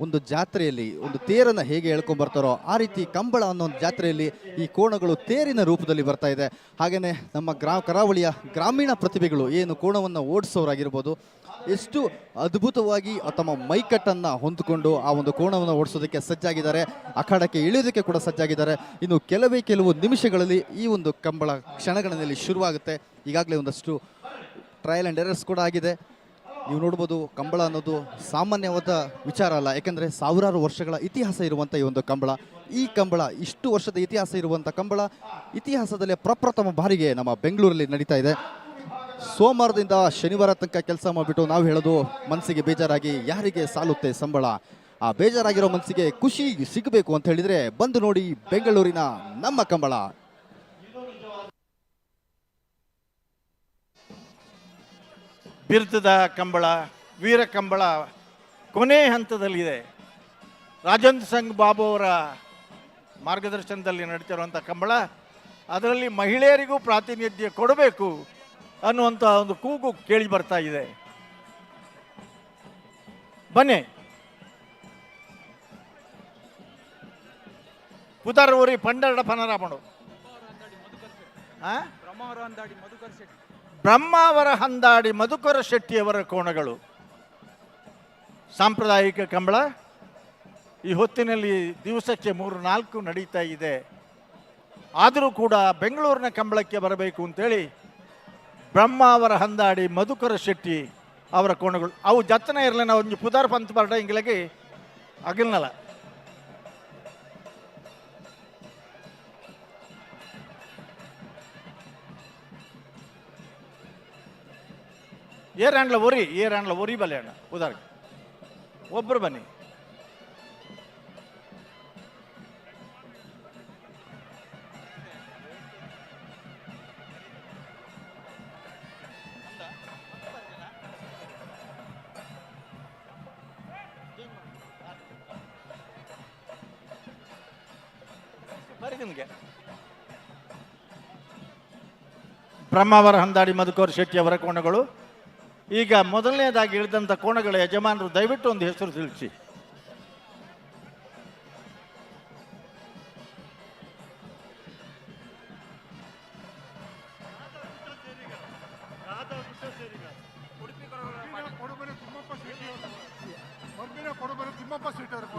[SPEAKER 23] ಒಂದು ಜಾತ್ರೆಯಲ್ಲಿ ಒಂದು ತೇರನ್ನು ಹೇಗೆ ಹೇಳ್ಕೊಂಡು ಬರ್ತಾರೋ ಆ ರೀತಿ ಕಂಬಳ ಅನ್ನೋ ಒಂದು ಜಾತ್ರೆಯಲ್ಲಿ ಈ ಕೋಣಗಳು ತೇರಿನ ರೂಪದಲ್ಲಿ ಬರ್ತಾ ಇದೆ. ಹಾಗೆಯೇ ನಮ್ಮ ಕರಾವಳಿಯ ಗ್ರಾಮೀಣ ಪ್ರತಿಭೆಗಳು ಏನು ಕೋಣವನ್ನು ಓಡಿಸೋರಾಗಿರ್ಬೋದು, ಎಷ್ಟು ಅದ್ಭುತವಾಗಿ ತಮ್ಮ ಮೈಕಟ್ಟನ್ನು ಹೊಂದಿಕೊಂಡು ಆ ಒಂದು ಕೋಣವನ್ನು ಓಡಿಸೋದಕ್ಕೆ ಸಜ್ಜಾಗಿದ್ದಾರೆ. ಅಖಾಡಕ್ಕೆ ಇಳಿಯೋದಕ್ಕೆ ಕೂಡ ಸಜ್ಜಾಗಿದ್ದಾರೆ. ಇನ್ನು ಕೆಲವು ನಿಮಿಷಗಳಲ್ಲಿ ಈ ಒಂದು ಕಂಬಳ ಕ್ಷಣಗಣನೆಯಲ್ಲಿ ಶುರುವಾಗುತ್ತೆ. ಈಗಾಗಲೇ ಒಂದಷ್ಟು ಟ್ರಯಲ್ ಆ್ಯಂಡ್ ಎರರ್ಸ್ ಕೂಡ ಆಗಿದೆ. ನೀವು ನೋಡ್ಬೋದು, ಕಂಬಳ ಅನ್ನೋದು ಸಾಮಾನ್ಯವಾದ ವಿಚಾರ ಅಲ್ಲ. ಯಾಕೆಂದರೆ ಸಾವಿರಾರು ವರ್ಷಗಳ ಇತಿಹಾಸ ಇರುವಂಥ ಈ ಒಂದು ಕಂಬಳ, ಈ ಕಂಬಳ ಇಷ್ಟು ವರ್ಷದ ಇತಿಹಾಸ ಇರುವಂಥ ಕಂಬಳ ಇತಿಹಾಸದಲ್ಲೇ ಪ್ರಪ್ರಥಮ ಬಾರಿಗೆ ನಮ್ಮ ಬೆಂಗಳೂರಲ್ಲಿ ನಡೀತಾ ಇದೆ. ಸೋಮವಾರದಿಂದ ಶನಿವಾರ ತನಕ ಕೆಲಸ ಮಾಡಿಬಿಟ್ಟು ನಾವು ಹೇಳೋದು ಮನಸ್ಸಿಗೆ ಬೇಜಾರಾಗಿ ಯಾರಿಗೆ ಸಾಲುತ್ತೆ ಸಂಬಳ. ಆ ಬೇಜಾರಾಗಿರೋ ಮನಸ್ಸಿಗೆ ಖುಷಿ ಸಿಗಬೇಕು ಅಂತ ಹೇಳಿದರೆ ಬಂದು ನೋಡಿ ಬೆಂಗಳೂರಿನ ನಮ್ಮ ಕಂಬಳ.
[SPEAKER 15] ಬಿರುತದ ಕಂಬಳ, ವೀರ ಕಂಬಳ ಕೊನೆ ಹಂತದಲ್ಲಿದೆ. ರಾಜೇಂದ್ರ ಸಂಘ್ ಬಾಬು ಅವರ ಮಾರ್ಗದರ್ಶನದಲ್ಲಿ ನಡೀತಿರುವಂಥ ಕಂಬಳ, ಅದರಲ್ಲಿ ಮಹಿಳೆಯರಿಗೂ ಪ್ರಾತಿನಿಧ್ಯ ಕೊಡಬೇಕು ಅನ್ನುವಂಥ ಒಂದು ಕೂಗು ಕೇಳಿ ಬರ್ತಾ ಇದೆ. ಬನ್ನಿ. ಪುದರ್ವರಿ ಪಂಡರಡ ಪನರಾಮಣು ಬ್ರಹ್ಮಾವರ ಹಂದಾಡಿ ಮಧುಕರ ಶೆಟ್ಟಿಯವರ ಕೋಣಗಳು ಸಾಂಪ್ರದಾಯಿಕ ಕಂಬಳ ಈ ಹೊತ್ತಿನಲ್ಲಿ ದಿವಸಕ್ಕೆ 3-4 ನಡೀತಾ ಇದೆ. ಆದರೂ ಕೂಡ ಬೆಂಗಳೂರಿನ ಕಂಬಳಕ್ಕೆ ಬರಬೇಕು ಅಂತೇಳಿ ಬ್ರಹ್ಮಾವರ ಹಂದಾಡಿ ಮಧುಕರ ಶೆಟ್ಟಿ ಅವರ ಕೋಣಗಳು ಅವು ಜತ್ತನ ಇರಲಿನ ಒಂದು ಪುದಾರ್ ಪಂತ್ ಬರ್ಡ ಇಂಗ್ಲಗೆ ಅಗಿಲ್ನಲ್ಲ. ಏರಾಂಡ್ಲ ಒರಿ ಬಲೆ ಅಣ್ಣ ಉದಾರ್ ಒಬ್ಬರು ಬನ್ನಿ. ಬ್ರಹ್ಮಾವರ ಹಂದಾಡಿ ಮಧುಕರ್ ಶೆಟ್ಟಿ ಅವರ ಕೋಣಗಳು. ಈಗ ಮೊದಲನೇದಾಗಿ ಇಳಿದಂಥ ಕೋಣಗಳ ಯಜಮಾನರು ದಯವಿಟ್ಟು ಒಂದು ಹೆಸರು ತಿಳಿಸಿ.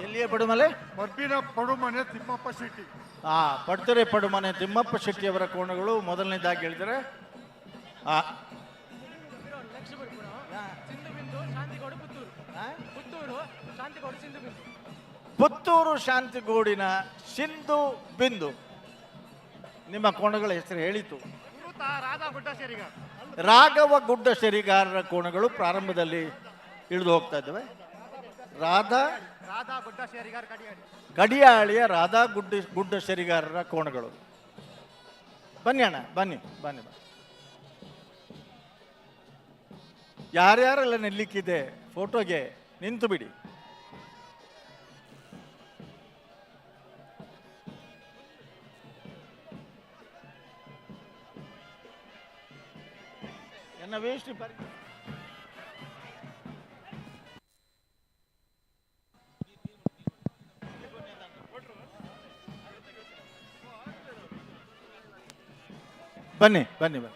[SPEAKER 15] ಎಲ್ಲಿಯೇ ಪಡುಮಲೆ ತಿಮ್ಮಪ್ಪ ಶೆಟ್ಟಿ. ಪಡ್ತರೆ ಪಡುಮನೆ ತಿಮ್ಮಪ್ಪ ಶೆಟ್ಟಿ ಅವರ ಕೋಣಗಳು ಮೊದಲನೇದಾಗಿ ಹೇಳಿದರೆ ಪುತ್ತೂರು ಶಾಂತಿಗೂಡಿನ ಸಿಂಧು ಬಿಂದು. ನಿಮ್ಮ ಕೋಣಗಳ ಹೆಸರು ಹೇಳಿತು. ರಾಘವ ಗುಡ್ಡ ಶೆರಿಗಾರರ ಕೋಣಗಳು ಪ್ರಾರಂಭದಲ್ಲಿ ಇಳಿದು ಹೋಗ್ತಾ ಇದ್ದಾವೆ. ಗಡಿಯಾಳಿಯ ರಾಧಾ ಗುಡ್ಡ ಶೆರಿಗಾರರ ಕೋಣಗಳು. ಬನ್ನಿ ಅಣ್ಣ, ಬನ್ನಿ ಬನ್ನಿ. ಯಾರ್ಯಾರೆಲ್ಲ ನಿಲ್ಲಿಕ್ಕಿದೆ ಫೋಟೋಗೆ ನಿಂತು ಬಿಡಿ. ಎನ್ನ ವೇಸ್ಟ್ ಬನ್ನಿ ಬನ್ನಿ ಬನ್ನಿ.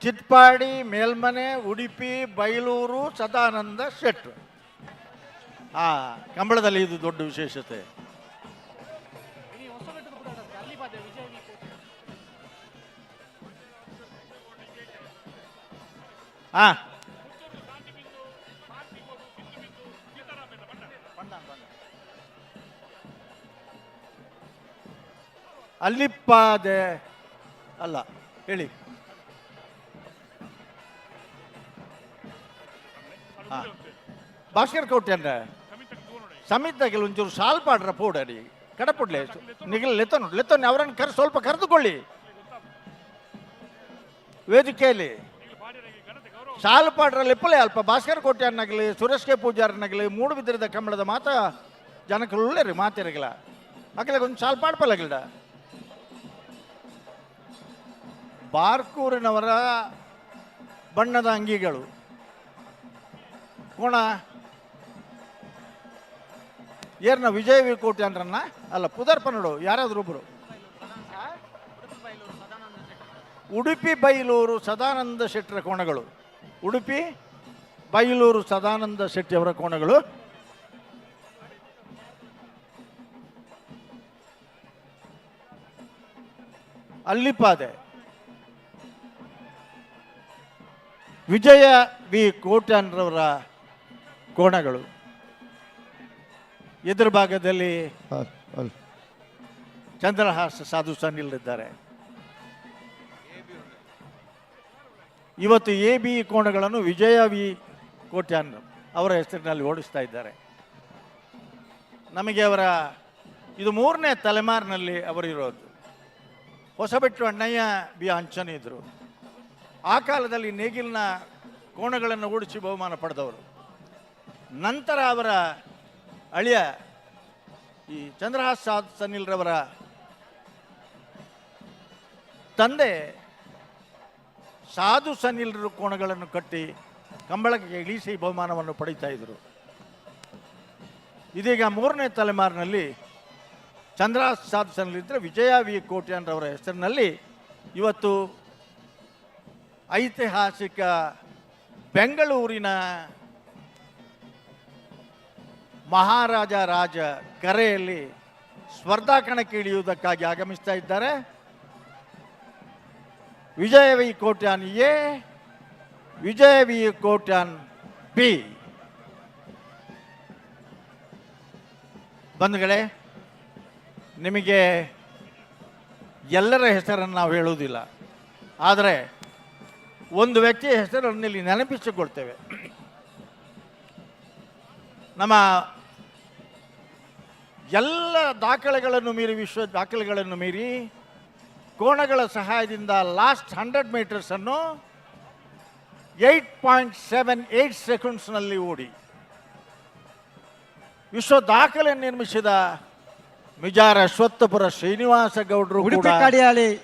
[SPEAKER 15] ಚಿಟ್ಪಾಡಿ ಮೇಲ್ಮನೆ, ಉಡುಪಿ ಬೈಲೂರು ಸದಾನಂದ ಶೆಟ್ರು. ಕಂಬಳದಲ್ಲಿ ಇದು ದೊಡ್ಡ ವಿಶೇಷತೆ. ಹಾಂ ಅಲ್ಲಿಪ್ಪಾದೆ ಅಲ್ಲ ಹೇಳಿ. ಭಾಸ್ಕರ್ ಕೋಟೆ ಅಂದ್ರೆ ಸಮಿತಿಗೆ ಒಂಚೂರು ಸಾಲ್ ಪಾಡ್ರ ಪೋಡರಿ ಕಡಪುಡ್ಲೆ ನಿಗಲ್ ಲೆತ್ತನು ಅವರನ್ನು ಸ್ವಲ್ಪ ಕರೆದುಕೊಳ್ಳಿ ವೇದಿಕೆಯಲ್ಲಿ. ಶಾಲು ಪಾಡ್ರಲ್ಲಿ ಎಪ್ಪಲೆ ಅಲ್ಪ ಭಾಸ್ಕರ್ ಕೋಟ್ಯಾನ್ನಾಗಲಿ ಸುರೇಶ್ ಕೆ ಪೂಜಾರನಾಗಲಿ ಮೂಡು ಬಿದ್ದಿರದ ಕಂಬಳದ ಮಾತ ಜನಕ್ಕೆ ಒಳ್ಳೆ ರೀ ಮಾತಿರಗಿಲ್ಲ ಮಕ್ಕಳಿಗೆ ಒಂದು ಶಾಲು ಪಾಡ್ಪಲ್ಲಾಗಿಲ್ಲ. ಬಾರ್ಕೂರಿನವರ ಬಣ್ಣದ ಅಂಗಿಗಳು ಕೋಣ ಏರ್ನ ವಿಜಯ ವಿ ಕೋಟೆ ಅಂದ್ರನ್ನ ಅಲ್ಲ ಪುದರ್ಪನಡು ಯಾರಾದ್ರೂ ಒಬ್ಬರು. ಉಡುಪಿ ಬೈಲೂರು ಸದಾನಂದ ಶೆಟ್ಟರ ಕೋಣಗಳು. ಉಡುಪಿ ಬೈಲೂರು ಸದಾನಂದ ಶೆಟ್ಟಿಯವರ ಕೋಣಗಳು. ಅಲ್ಲಿಪಾದೆ ವಿಜಯ ವಿ ಕೋಟ್ಯಾನ್ರವರ ಕೋಣಗಳು. ಎದುರ ಭಾಗದಲ್ಲಿ ಚಂದ್ರಹಾಸ ಸಾಧು ಸನ್ನಿಲ್ಲಿದ್ದಾರೆ. ಇವತ್ತು ಎ ಬಿ ಕೋಣಗಳನ್ನು ವಿಜಯ ವಿ ಕೋಟ್ಯಾನ್ ಅವರ ಹೆಸರಿನಲ್ಲಿ ಓಡಿಸ್ತಾ ಇದ್ದಾರೆ. ನಮಗೆ ಅವರ ಇದು 3ನೇ ತಲೆಮಾರಿನಲ್ಲಿ ಅವರಿರೋದು. ಹೊಸಬೆಟ್ಟು ಅಣ್ಣಯ್ಯ ಬಿ ಅಂಚನ್ ಇದ್ದರು. ಆ ಕಾಲದಲ್ಲಿ ನೇಗಿಲಿನ ಕೋಣಗಳನ್ನು ಓಡಿಸಿ ಬಹುಮಾನ ಪಡೆದವರು. ನಂತರ ಅವರ ಅಳಿಯ ಈ ಚಂದ್ರಹಾಸ್ ಸನಿಲ್ರವರ ತಂದೆ ಸಾಧು ಸನಿಲ್ರ ಕೋಣಗಳನ್ನು ಕಟ್ಟಿ ಕಂಬಳಕ್ಕೆ ಇಳಿಸಿ ಬಹುಮಾನವನ್ನು ಪಡೀತಾ ಇದ್ದರು. ಇದೀಗ 3ನೇ ತಲೆಮಾರಿನಲ್ಲಿ ಚಂದ್ರಹಾಸ್ ಸಾಧು ಸನಿಲ್ ಇದ್ದರೆ ವಿಜಯ ವಿ ಕೋಟ್ಯಾನ್ರವರ ಹೆಸರಿನಲ್ಲಿ ಇವತ್ತು ಐತಿಹಾಸಿಕ ಬೆಂಗಳೂರಿನ ಮಹಾರಾಜ ರಾಜ ಕರೆಯಲ್ಲಿ ಸ್ಪರ್ಧಾ ಕಣಕ್ಕೆ ಇಳಿಯುವುದಕ್ಕಾಗಿ ಆಗಮಿಸ್ತಾ ಇದ್ದಾರೆ. Vijaya V Kotian A, Vijaya V Kotian B. ಬಂಧುಗಳೇ, ನಿಮಗೆ ಎಲ್ಲರ ಹೆಸರನ್ನು ನಾವು ಹೇಳುವುದಿಲ್ಲ, ಆದರೆ ಒಂದು ವ್ಯಕ್ತಿಯ ಹೆಸರನ್ನು ಇಲ್ಲಿ ನೆನಪಿಸಿಕೊಳ್ತೇವೆ. ನಮ್ಮ ಎಲ್ಲ ದಾಖಲೆಗಳನ್ನು ಮೀರಿ, ವಿಶ್ವ ದಾಖಲೆಗಳನ್ನು ಮೀರಿ ಕೋಣಗಳ ಸಹಾಯದಿಂದ ಲಾಸ್ಟ್ 100 ಮೀಟರ್ಸನ್ನು 8.78 ಸೆಕೆಂಡ್ಸ್ನಲ್ಲಿ ಓಡಿ ವಿಶ್ವ ದಾಖಲೆ ನಿರ್ಮಿಸಿದ ಮಿಜಾರ ಅಶ್ವತ್ಥಪುರ ಶ್ರೀನಿವಾಸ ಗೌಡರು ಕೂಡ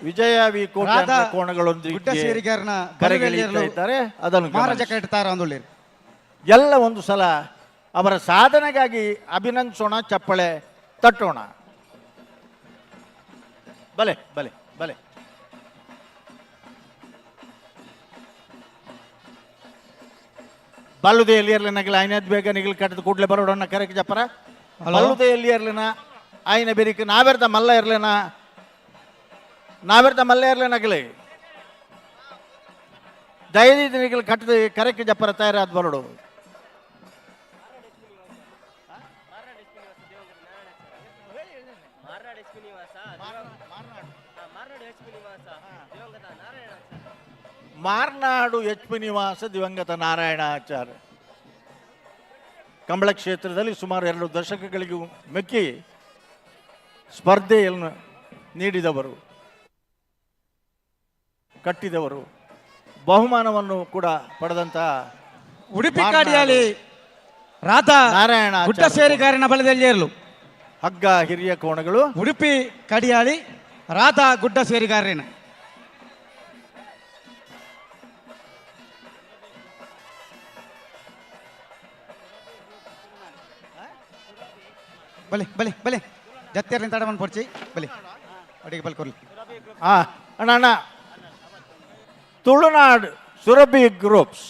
[SPEAKER 15] ವಿಜಯ ವಿ ಕೋಣಗಳೊಂದಿಗೆ ಇದ್ದಾರೆ. ಅದನ್ನು ಎಲ್ಲ ಒಂದು ಸಲ ಅವರ ಸಾಧನೆಗಾಗಿ ಅಭಿನಂದಿಸೋಣ, ಚಪ್ಪಳೆ ತಟ್ಟೋಣ. ಬಲೆ ಬಲೆ ಬಲೆ. ಬಲ್ಲುದೆಯಲ್ಲಿ ಇರ್ಲಿನಾಗಿಲ್ಲ ಐನದ್ ಬೇಗ ನಿಗಲ್ ಕಟ್ಟದ ಕೂಡಲೇ ಬರೋಣ ಕರೆಕ್ ಜಪ್ಪರ. ಬಲ್ಲುದೆಯಲ್ಲಿ ಇರ್ಲಿನ ಆಯ್ನ ಬೆರಿಕೆ ನಾವೆರ್ದ ಮಲ್ಲ ಇರ್ಲೇನ, ನಾವೆರ್ದ ಮಲ್ಲ ಇರ್ಲೇನಾಗಲಿ ದಯದಿ ನಿಗಲ್ ಕಟ್ಟದ ಕರೆಕ್ ಜಪ್ಪರ ತಯಾರಾದ ಬರೋಡು. ಮಾರ್ನಾಡು ಎಚ್ ಪಿ ನಿವಾಸ ದಿವಂಗತ ನಾರಾಯಣಾಚಾರ್ಯ ಕಂಬಳ ಕ್ಷೇತ್ರದಲ್ಲಿ ಸುಮಾರು 2 ದಶಕಗಳಿಗೂ ಮೆಕ್ಕಿ ಸ್ಪರ್ಧೆಯನ್ನು ನೀಡಿದವರು, ಕಟ್ಟಿದವರು, ಬಹುಮಾನವನ್ನು ಕೂಡ ಪಡೆದಂತಹ
[SPEAKER 21] ಉಡುಪಿ ಕಾಡಿಯಲ್ಲಿ ರಾಧಾ
[SPEAKER 15] ನಾರಾಯಣ
[SPEAKER 21] ಗುಡ್ಡ ಸೇರಿಗಾರನ ಬಲದಲ್ಲಿ ಇರಲು
[SPEAKER 15] ಹಗ್ಗ ಹಿರಿಯ ಕೋಣಗಳು.
[SPEAKER 21] ಉಡುಪಿ ಕಡಿಯಾಳಿ ರಾಧಾ ಗುಡ್ಡ ಸೇರಿಗಾರನ ಬಲೆ ಬಲೆ ಬಲೆ ಜತ್ತೆರ್ಲಿಂದ ತಡವನ್ನು ಪೊಡ್ಚಿ ಬಲೆ ಅಡಿಗೆ ಬಲ್ಕೊರ್ಲಿ.
[SPEAKER 15] ಅಣ್ಣ ಅಣ್ಣ ತುಳುನಾಡು ಸುರಭಿ ಗ್ರೂಪ್ಸ್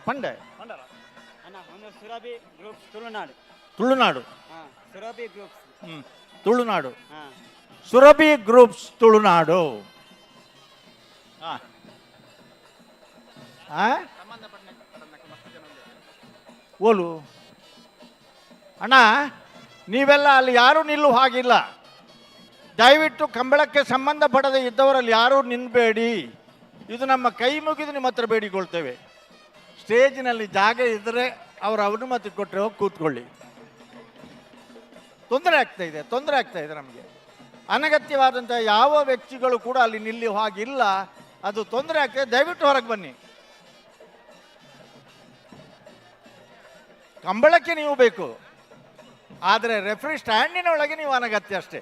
[SPEAKER 15] ಪಂಡೆ ತುಳುನಾಡು ತುಳುನಾಡು ಸುರಭಿ ಗ್ರೂಪ್ಸ್ ತುಳುನಾಡು ಓಲು ಅಣ್ಣ, ನೀವೆಲ್ಲ ಅಲ್ಲಿ ಯಾರೂ ನಿಲ್ಲುವ ಹಾಗಿಲ್ಲ. ದಯವಿಟ್ಟು ಕಂಬಳಕ್ಕೆ ಸಂಬಂಧಪಡದೆ ಇದ್ದವರಲ್ಲಿ ಯಾರೂ ನಿಲ್ಲಬೇಡಿ. ಇದು ನಮ್ಮ ಕೈ ಮುಗಿದು ನಿಮ್ಮ ಹತ್ರ ಬೇಡಿಕೊಳ್ತೇವೆ. ಸ್ಟೇಜಿನಲ್ಲಿ ಜಾಗ ಇದ್ದರೆ ಅವರ ಅನುಮತಿ ಕೊಟ್ಟರೆ ಹೋಗಿ ಕೂತ್ಕೊಳ್ಳಿ. ತೊಂದರೆ ಆಗ್ತಾ ಇದೆ ನಮಗೆ. ಅನಗತ್ಯವಾದಂಥ ಯಾವ ವ್ಯಕ್ತಿಗಳು ಕೂಡ ಅಲ್ಲಿ ನಿಲ್ಲುವ ಹಾಗಿಲ್ಲ. ಅದು ತೊಂದರೆ ಆಗ್ತದೆ. ದಯವಿಟ್ಟು ಹೊರಗೆ ಬನ್ನಿ. ಕಂಬಳಕ್ಕೆ ನೀವು ಬೇಕು, ಆದರೆ ರೆಫ್ರಿ ಸ್ಟ್ಯಾಂಡಿನ ಒಳಗೆ ನೀವು ಅನಗತ್ಯ ಅಷ್ಟೇ.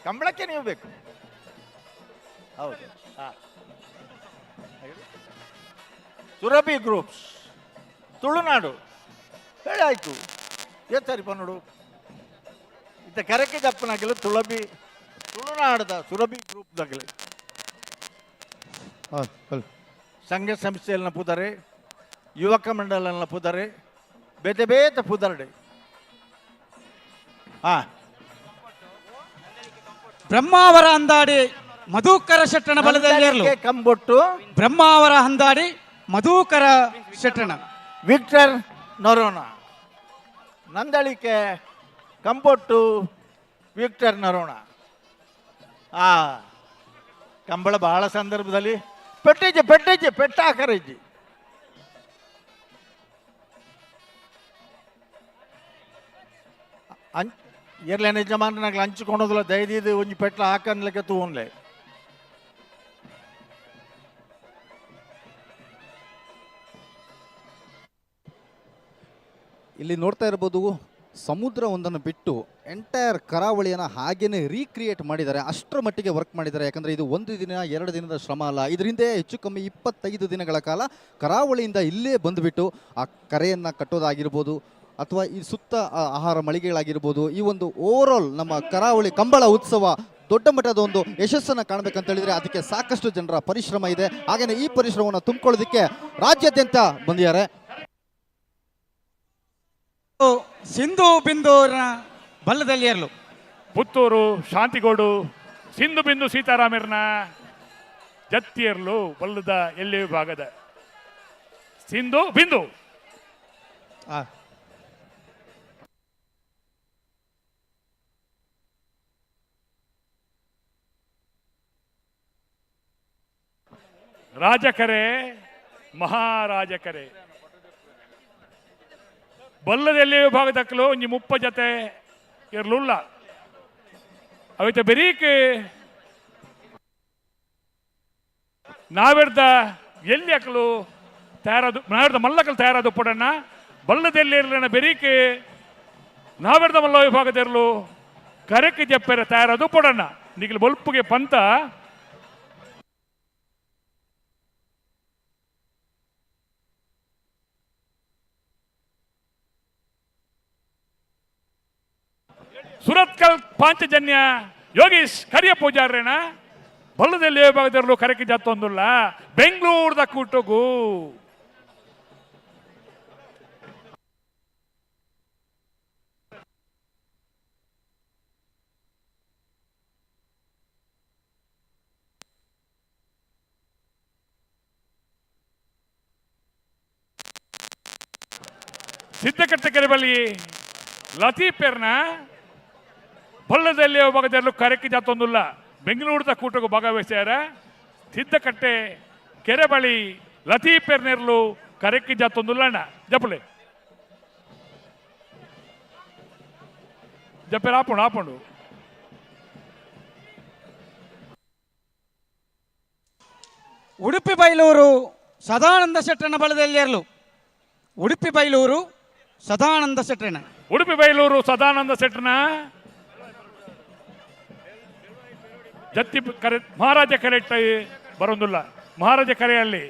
[SPEAKER 15] ಕಂಬಳಕ್ಕೆ ನೀವು ಬೇಕು. ಹೌದು. ಸುರಭಿ ಗ್ರೂಪ್ಸ್ ತುಳುನಾಡು ಹೇಳಿ ಆಯ್ತು. ಸರಿ ಪನ್ನೋಡು ಇತ್ತ ಕರೆಕ್ಕೆ ದಪ್ಪನಾಗಲು ತುಳುನಾಡದ ಸುರಭಿ ಗ್ರೂಪ್ದಾಗಲಿ ಸಂಘ ಸಂಸ್ಥೆಯಲ್ಲಿನ ಪುದರೆ, ಯುವಕ ಮಂಡಲನ ಪುದರೆ, ಬೇತೆ ಬೇತೆ ಪುದರ್ಡೆ.
[SPEAKER 21] ಬ್ರಹ್ಮಾವರ ಅಂದಾಡಿ ಮಧುಕರ ಶೆಟ್ಟಣ ಬಲದಲ್ಲಿ
[SPEAKER 15] ಕಂಬೊಟ್ಟು
[SPEAKER 21] ಬ್ರಹ್ಮಾವರ ಅಂದಾಡಿ ಮಧುಕರ ಶೆಟ್ಟಣ
[SPEAKER 15] ವಿಕ್ಟರ್ ನರೋಣ. ನಂದಳಿಕೆ ಕಂಬೊಟ್ಟು ವಿಕ್ಟರ್ ನರೋಣ. ಕಂಬಳ ಬಹಳ ಸಂದರ್ಭದಲ್ಲಿ ಪೆಟ್ಟ ಹಾಕರಜ್ಜಿ. ಇರ್ಲೇನ ಯಜಮಾನನಾಗ್ಲಿ ಹಂಚಿಕೊಂಡೋದಿಲ್ಲ. ದಯದಿದ್ದು ಒಂಜಿ ಪೆಟ್ಲ ಹಾಕನ್ಲಿಕ್ಕೆ ತೂನ್ಲೆ.
[SPEAKER 1] ಇಲ್ಲಿ ನೋಡ್ತಾ ಇರ್ಬೋದು, ಸಮುದ್ರ ಒಂದನ್ನು ಬಿಟ್ಟು ಎಂಟೈರ್ ಕರಾವಳಿಯನ್ನು ಹಾಗೇನೆ ರೀಕ್ರಿಯೇಟ್ ಮಾಡಿದ್ದಾರೆ. ಅಷ್ಟರ ಮಟ್ಟಿಗೆ ವರ್ಕ್ ಮಾಡಿದ್ದಾರೆ. ಯಾಕಂದರೆ ಇದು ಒಂದು ದಿನ 2 ದಿನದ ಶ್ರಮ ಅಲ್ಲ. ಇದರಿಂದ ಹೆಚ್ಚು ಕಮ್ಮಿ 25 ದಿನಗಳ ಕಾಲ ಕರಾವಳಿಯಿಂದ ಇಲ್ಲೇ ಬಂದುಬಿಟ್ಟು ಆ ಕರೆಯನ್ನು ಕಟ್ಟೋದಾಗಿರ್ಬೋದು, ಅಥವಾ ಈ ಸುತ್ತ ಆಹಾರ ಮಳಿಗೆಗಳಾಗಿರ್ಬೋದು, ಈ ಒಂದು ಓವರಾಲ್ ನಮ್ಮ ಕರಾವಳಿ ಕಂಬಳ ಉತ್ಸವ ದೊಡ್ಡ ಮಟ್ಟದ ಒಂದು ಯಶಸ್ಸನ್ನು ಕಾಣಬೇಕಂತ ಹೇಳಿದರೆ ಅದಕ್ಕೆ ಸಾಕಷ್ಟು ಜನರ ಪರಿಶ್ರಮ ಇದೆ. ಹಾಗೆಯೇ ಈ ಪರಿಶ್ರಮವನ್ನು ತುಂಬಿಕೊಳ್ಳೋದಕ್ಕೆ ರಾಜ್ಯಾದ್ಯಂತ ಬಂದಿದ್ದಾರೆ.
[SPEAKER 21] ಸಿಂಧು ಬಿಂದೂರ ಬಲ್ಲದಲ್ಲಿ ಇರಲು
[SPEAKER 7] ಪುತ್ತೂರು ಶಾಂತಿಗೋಡು ಸಿಂಧು ಬಿಂದು ಸೀತಾರಾಮರ್ನ ಜತ್ತಿಯರ್ಲು ಬಲ್ಲದ ಎಲ್ಲಿ ಭಾಗದ ಸಿಂಧು ಬಿಂದು ರಾಜಕರೆ ಮಹಾರಾಜಕರೆ ಬಲ್ಲದಲ್ಲಿ ವಿಭಾಗದಕ್ಕಲು ಒಂಜಿ 30 ಜತೆ ಇರ್ಲುಲ್ಲ. ಅವೈತೆ ಬೆರೀಕ್ ನಾವೆಡ್ದ ಎಲ್ಲಿ ಅಕ್ಕಲು ತಯಾರಾದು ನಾವೆಡ್ದ ಮಲ್ಲಕಲು ತಯಾರಾದು ಪಡಣ್ಣ ಬಲ್ಲದಲ್ಲಿ ಇರ್ಲಣ್ಣ ಬೆರೀಕ್ ನಾವೆಡ್ದ ಮಲ್ಲ ವಿಭಾಗದಿರ್ಲು ಕರೆಕ್ಕೆ ಜಪ್ಪೆರ ತಯಾರಾದು ಪಡಣ್ಣ ನಿಗಲು ಬಲ್ಪುಗೆ ಪಂತ ಸುರತ್ಕಲ್ ಪಾಂಚಜನ್ಯ ಯೋಗೀಶ್ ಕರಿಯ ಪೂಜಾರ್ರೇಣ ಬಲ್ಲದಲ್ಲಿ ವಿಭಾಗದಲ್ಲೂ ಕರೆಕೆ ಜಾತೊಂದುಲ್ಲ ಬೆಂಗಳೂರದ ಕೂಟಗು ಸಿದ್ದಕಟ್ಟೆ ಕೆರೆ ಬಳಿ ಲತೀಫರ್ನ ಬಲ್ಲದಲ್ಲಿ ಭಾಗದಲ್ಲೂ ಕರೆಕ್ಕೆ ಜಾತೊಂದುಲ್ಲ ಬೆಂಗಳೂರದ ಕೂಟಗೂ ಭಾಗವಹಿಸ್ಯಾರ. ಸಿದ್ದಕಟ್ಟೆ ಕೆರೆ ಬಳಿ ಲತೀಫರ್ನೆರ್ಲು ಕರೆಕ್ಕೆ ಜಾತೊಂದುಲ್ಲ ಅಣ್ಣ ಜಪ್ಪಲೆ ಜಪ್ಪೆರ ಆಪುಂಡು
[SPEAKER 21] ಉಡುಪಿ ಬೈಲೂರು ಸದಾನಂದ ಶೆಟ್ಟಣ ಬಲದಲ್ಲಿ ಇರಲು ಉಡುಪಿ ಬೈಲೂರು ಸದಾನಂದ ಶೆಟ್ಟಣ
[SPEAKER 7] ಉಡುಪಿ ಬೈಲೂರು ಸದಾನಂದ ಶೆಟ್ಟಣ ಜತ್ತಿ ಕರೆ ಮಹಾರಾಜ ಕರೆ ಬರೋದಿಲ್ಲ. ಮಹಾರಾಜ ಕರೆಯಲ್ಲಿ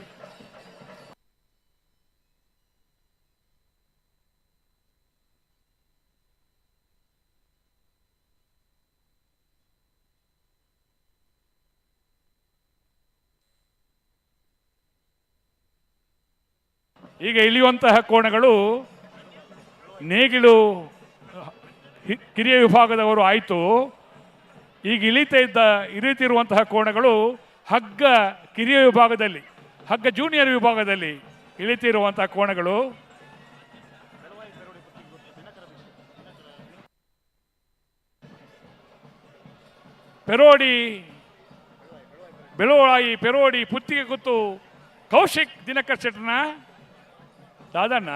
[SPEAKER 7] ಈಗ ಇಳಿಯುವಂತಹ ಕೋಣಗಳು ನೇಗಿಲು ಕಿರಿಯ ವಿಭಾಗದವರು ಆಯಿತು. ಈಗ ಇಳಿತಿರುವಂತಹ ಕೋಣಗಳು ಹಗ್ಗ ಕಿರಿಯ ವಿಭಾಗದಲ್ಲಿ, ಹಗ್ಗ ಜೂನಿಯರ್ ವಿಭಾಗದಲ್ಲಿ ಇಳಿತಿರುವಂಥ ಕೋಣಗಳು ಪೆರೋಡಿ, ಬೆಳುವಾಯಿ, ಪೆರೋಡಿ, ಪುತ್ತಿಗೆ ಗುತ್ತು, ಕೌಶಿಕ್ ದಿನಕರ್ ಶೆಟ್ಟರ್ನ ದಾದಣ್ಣ,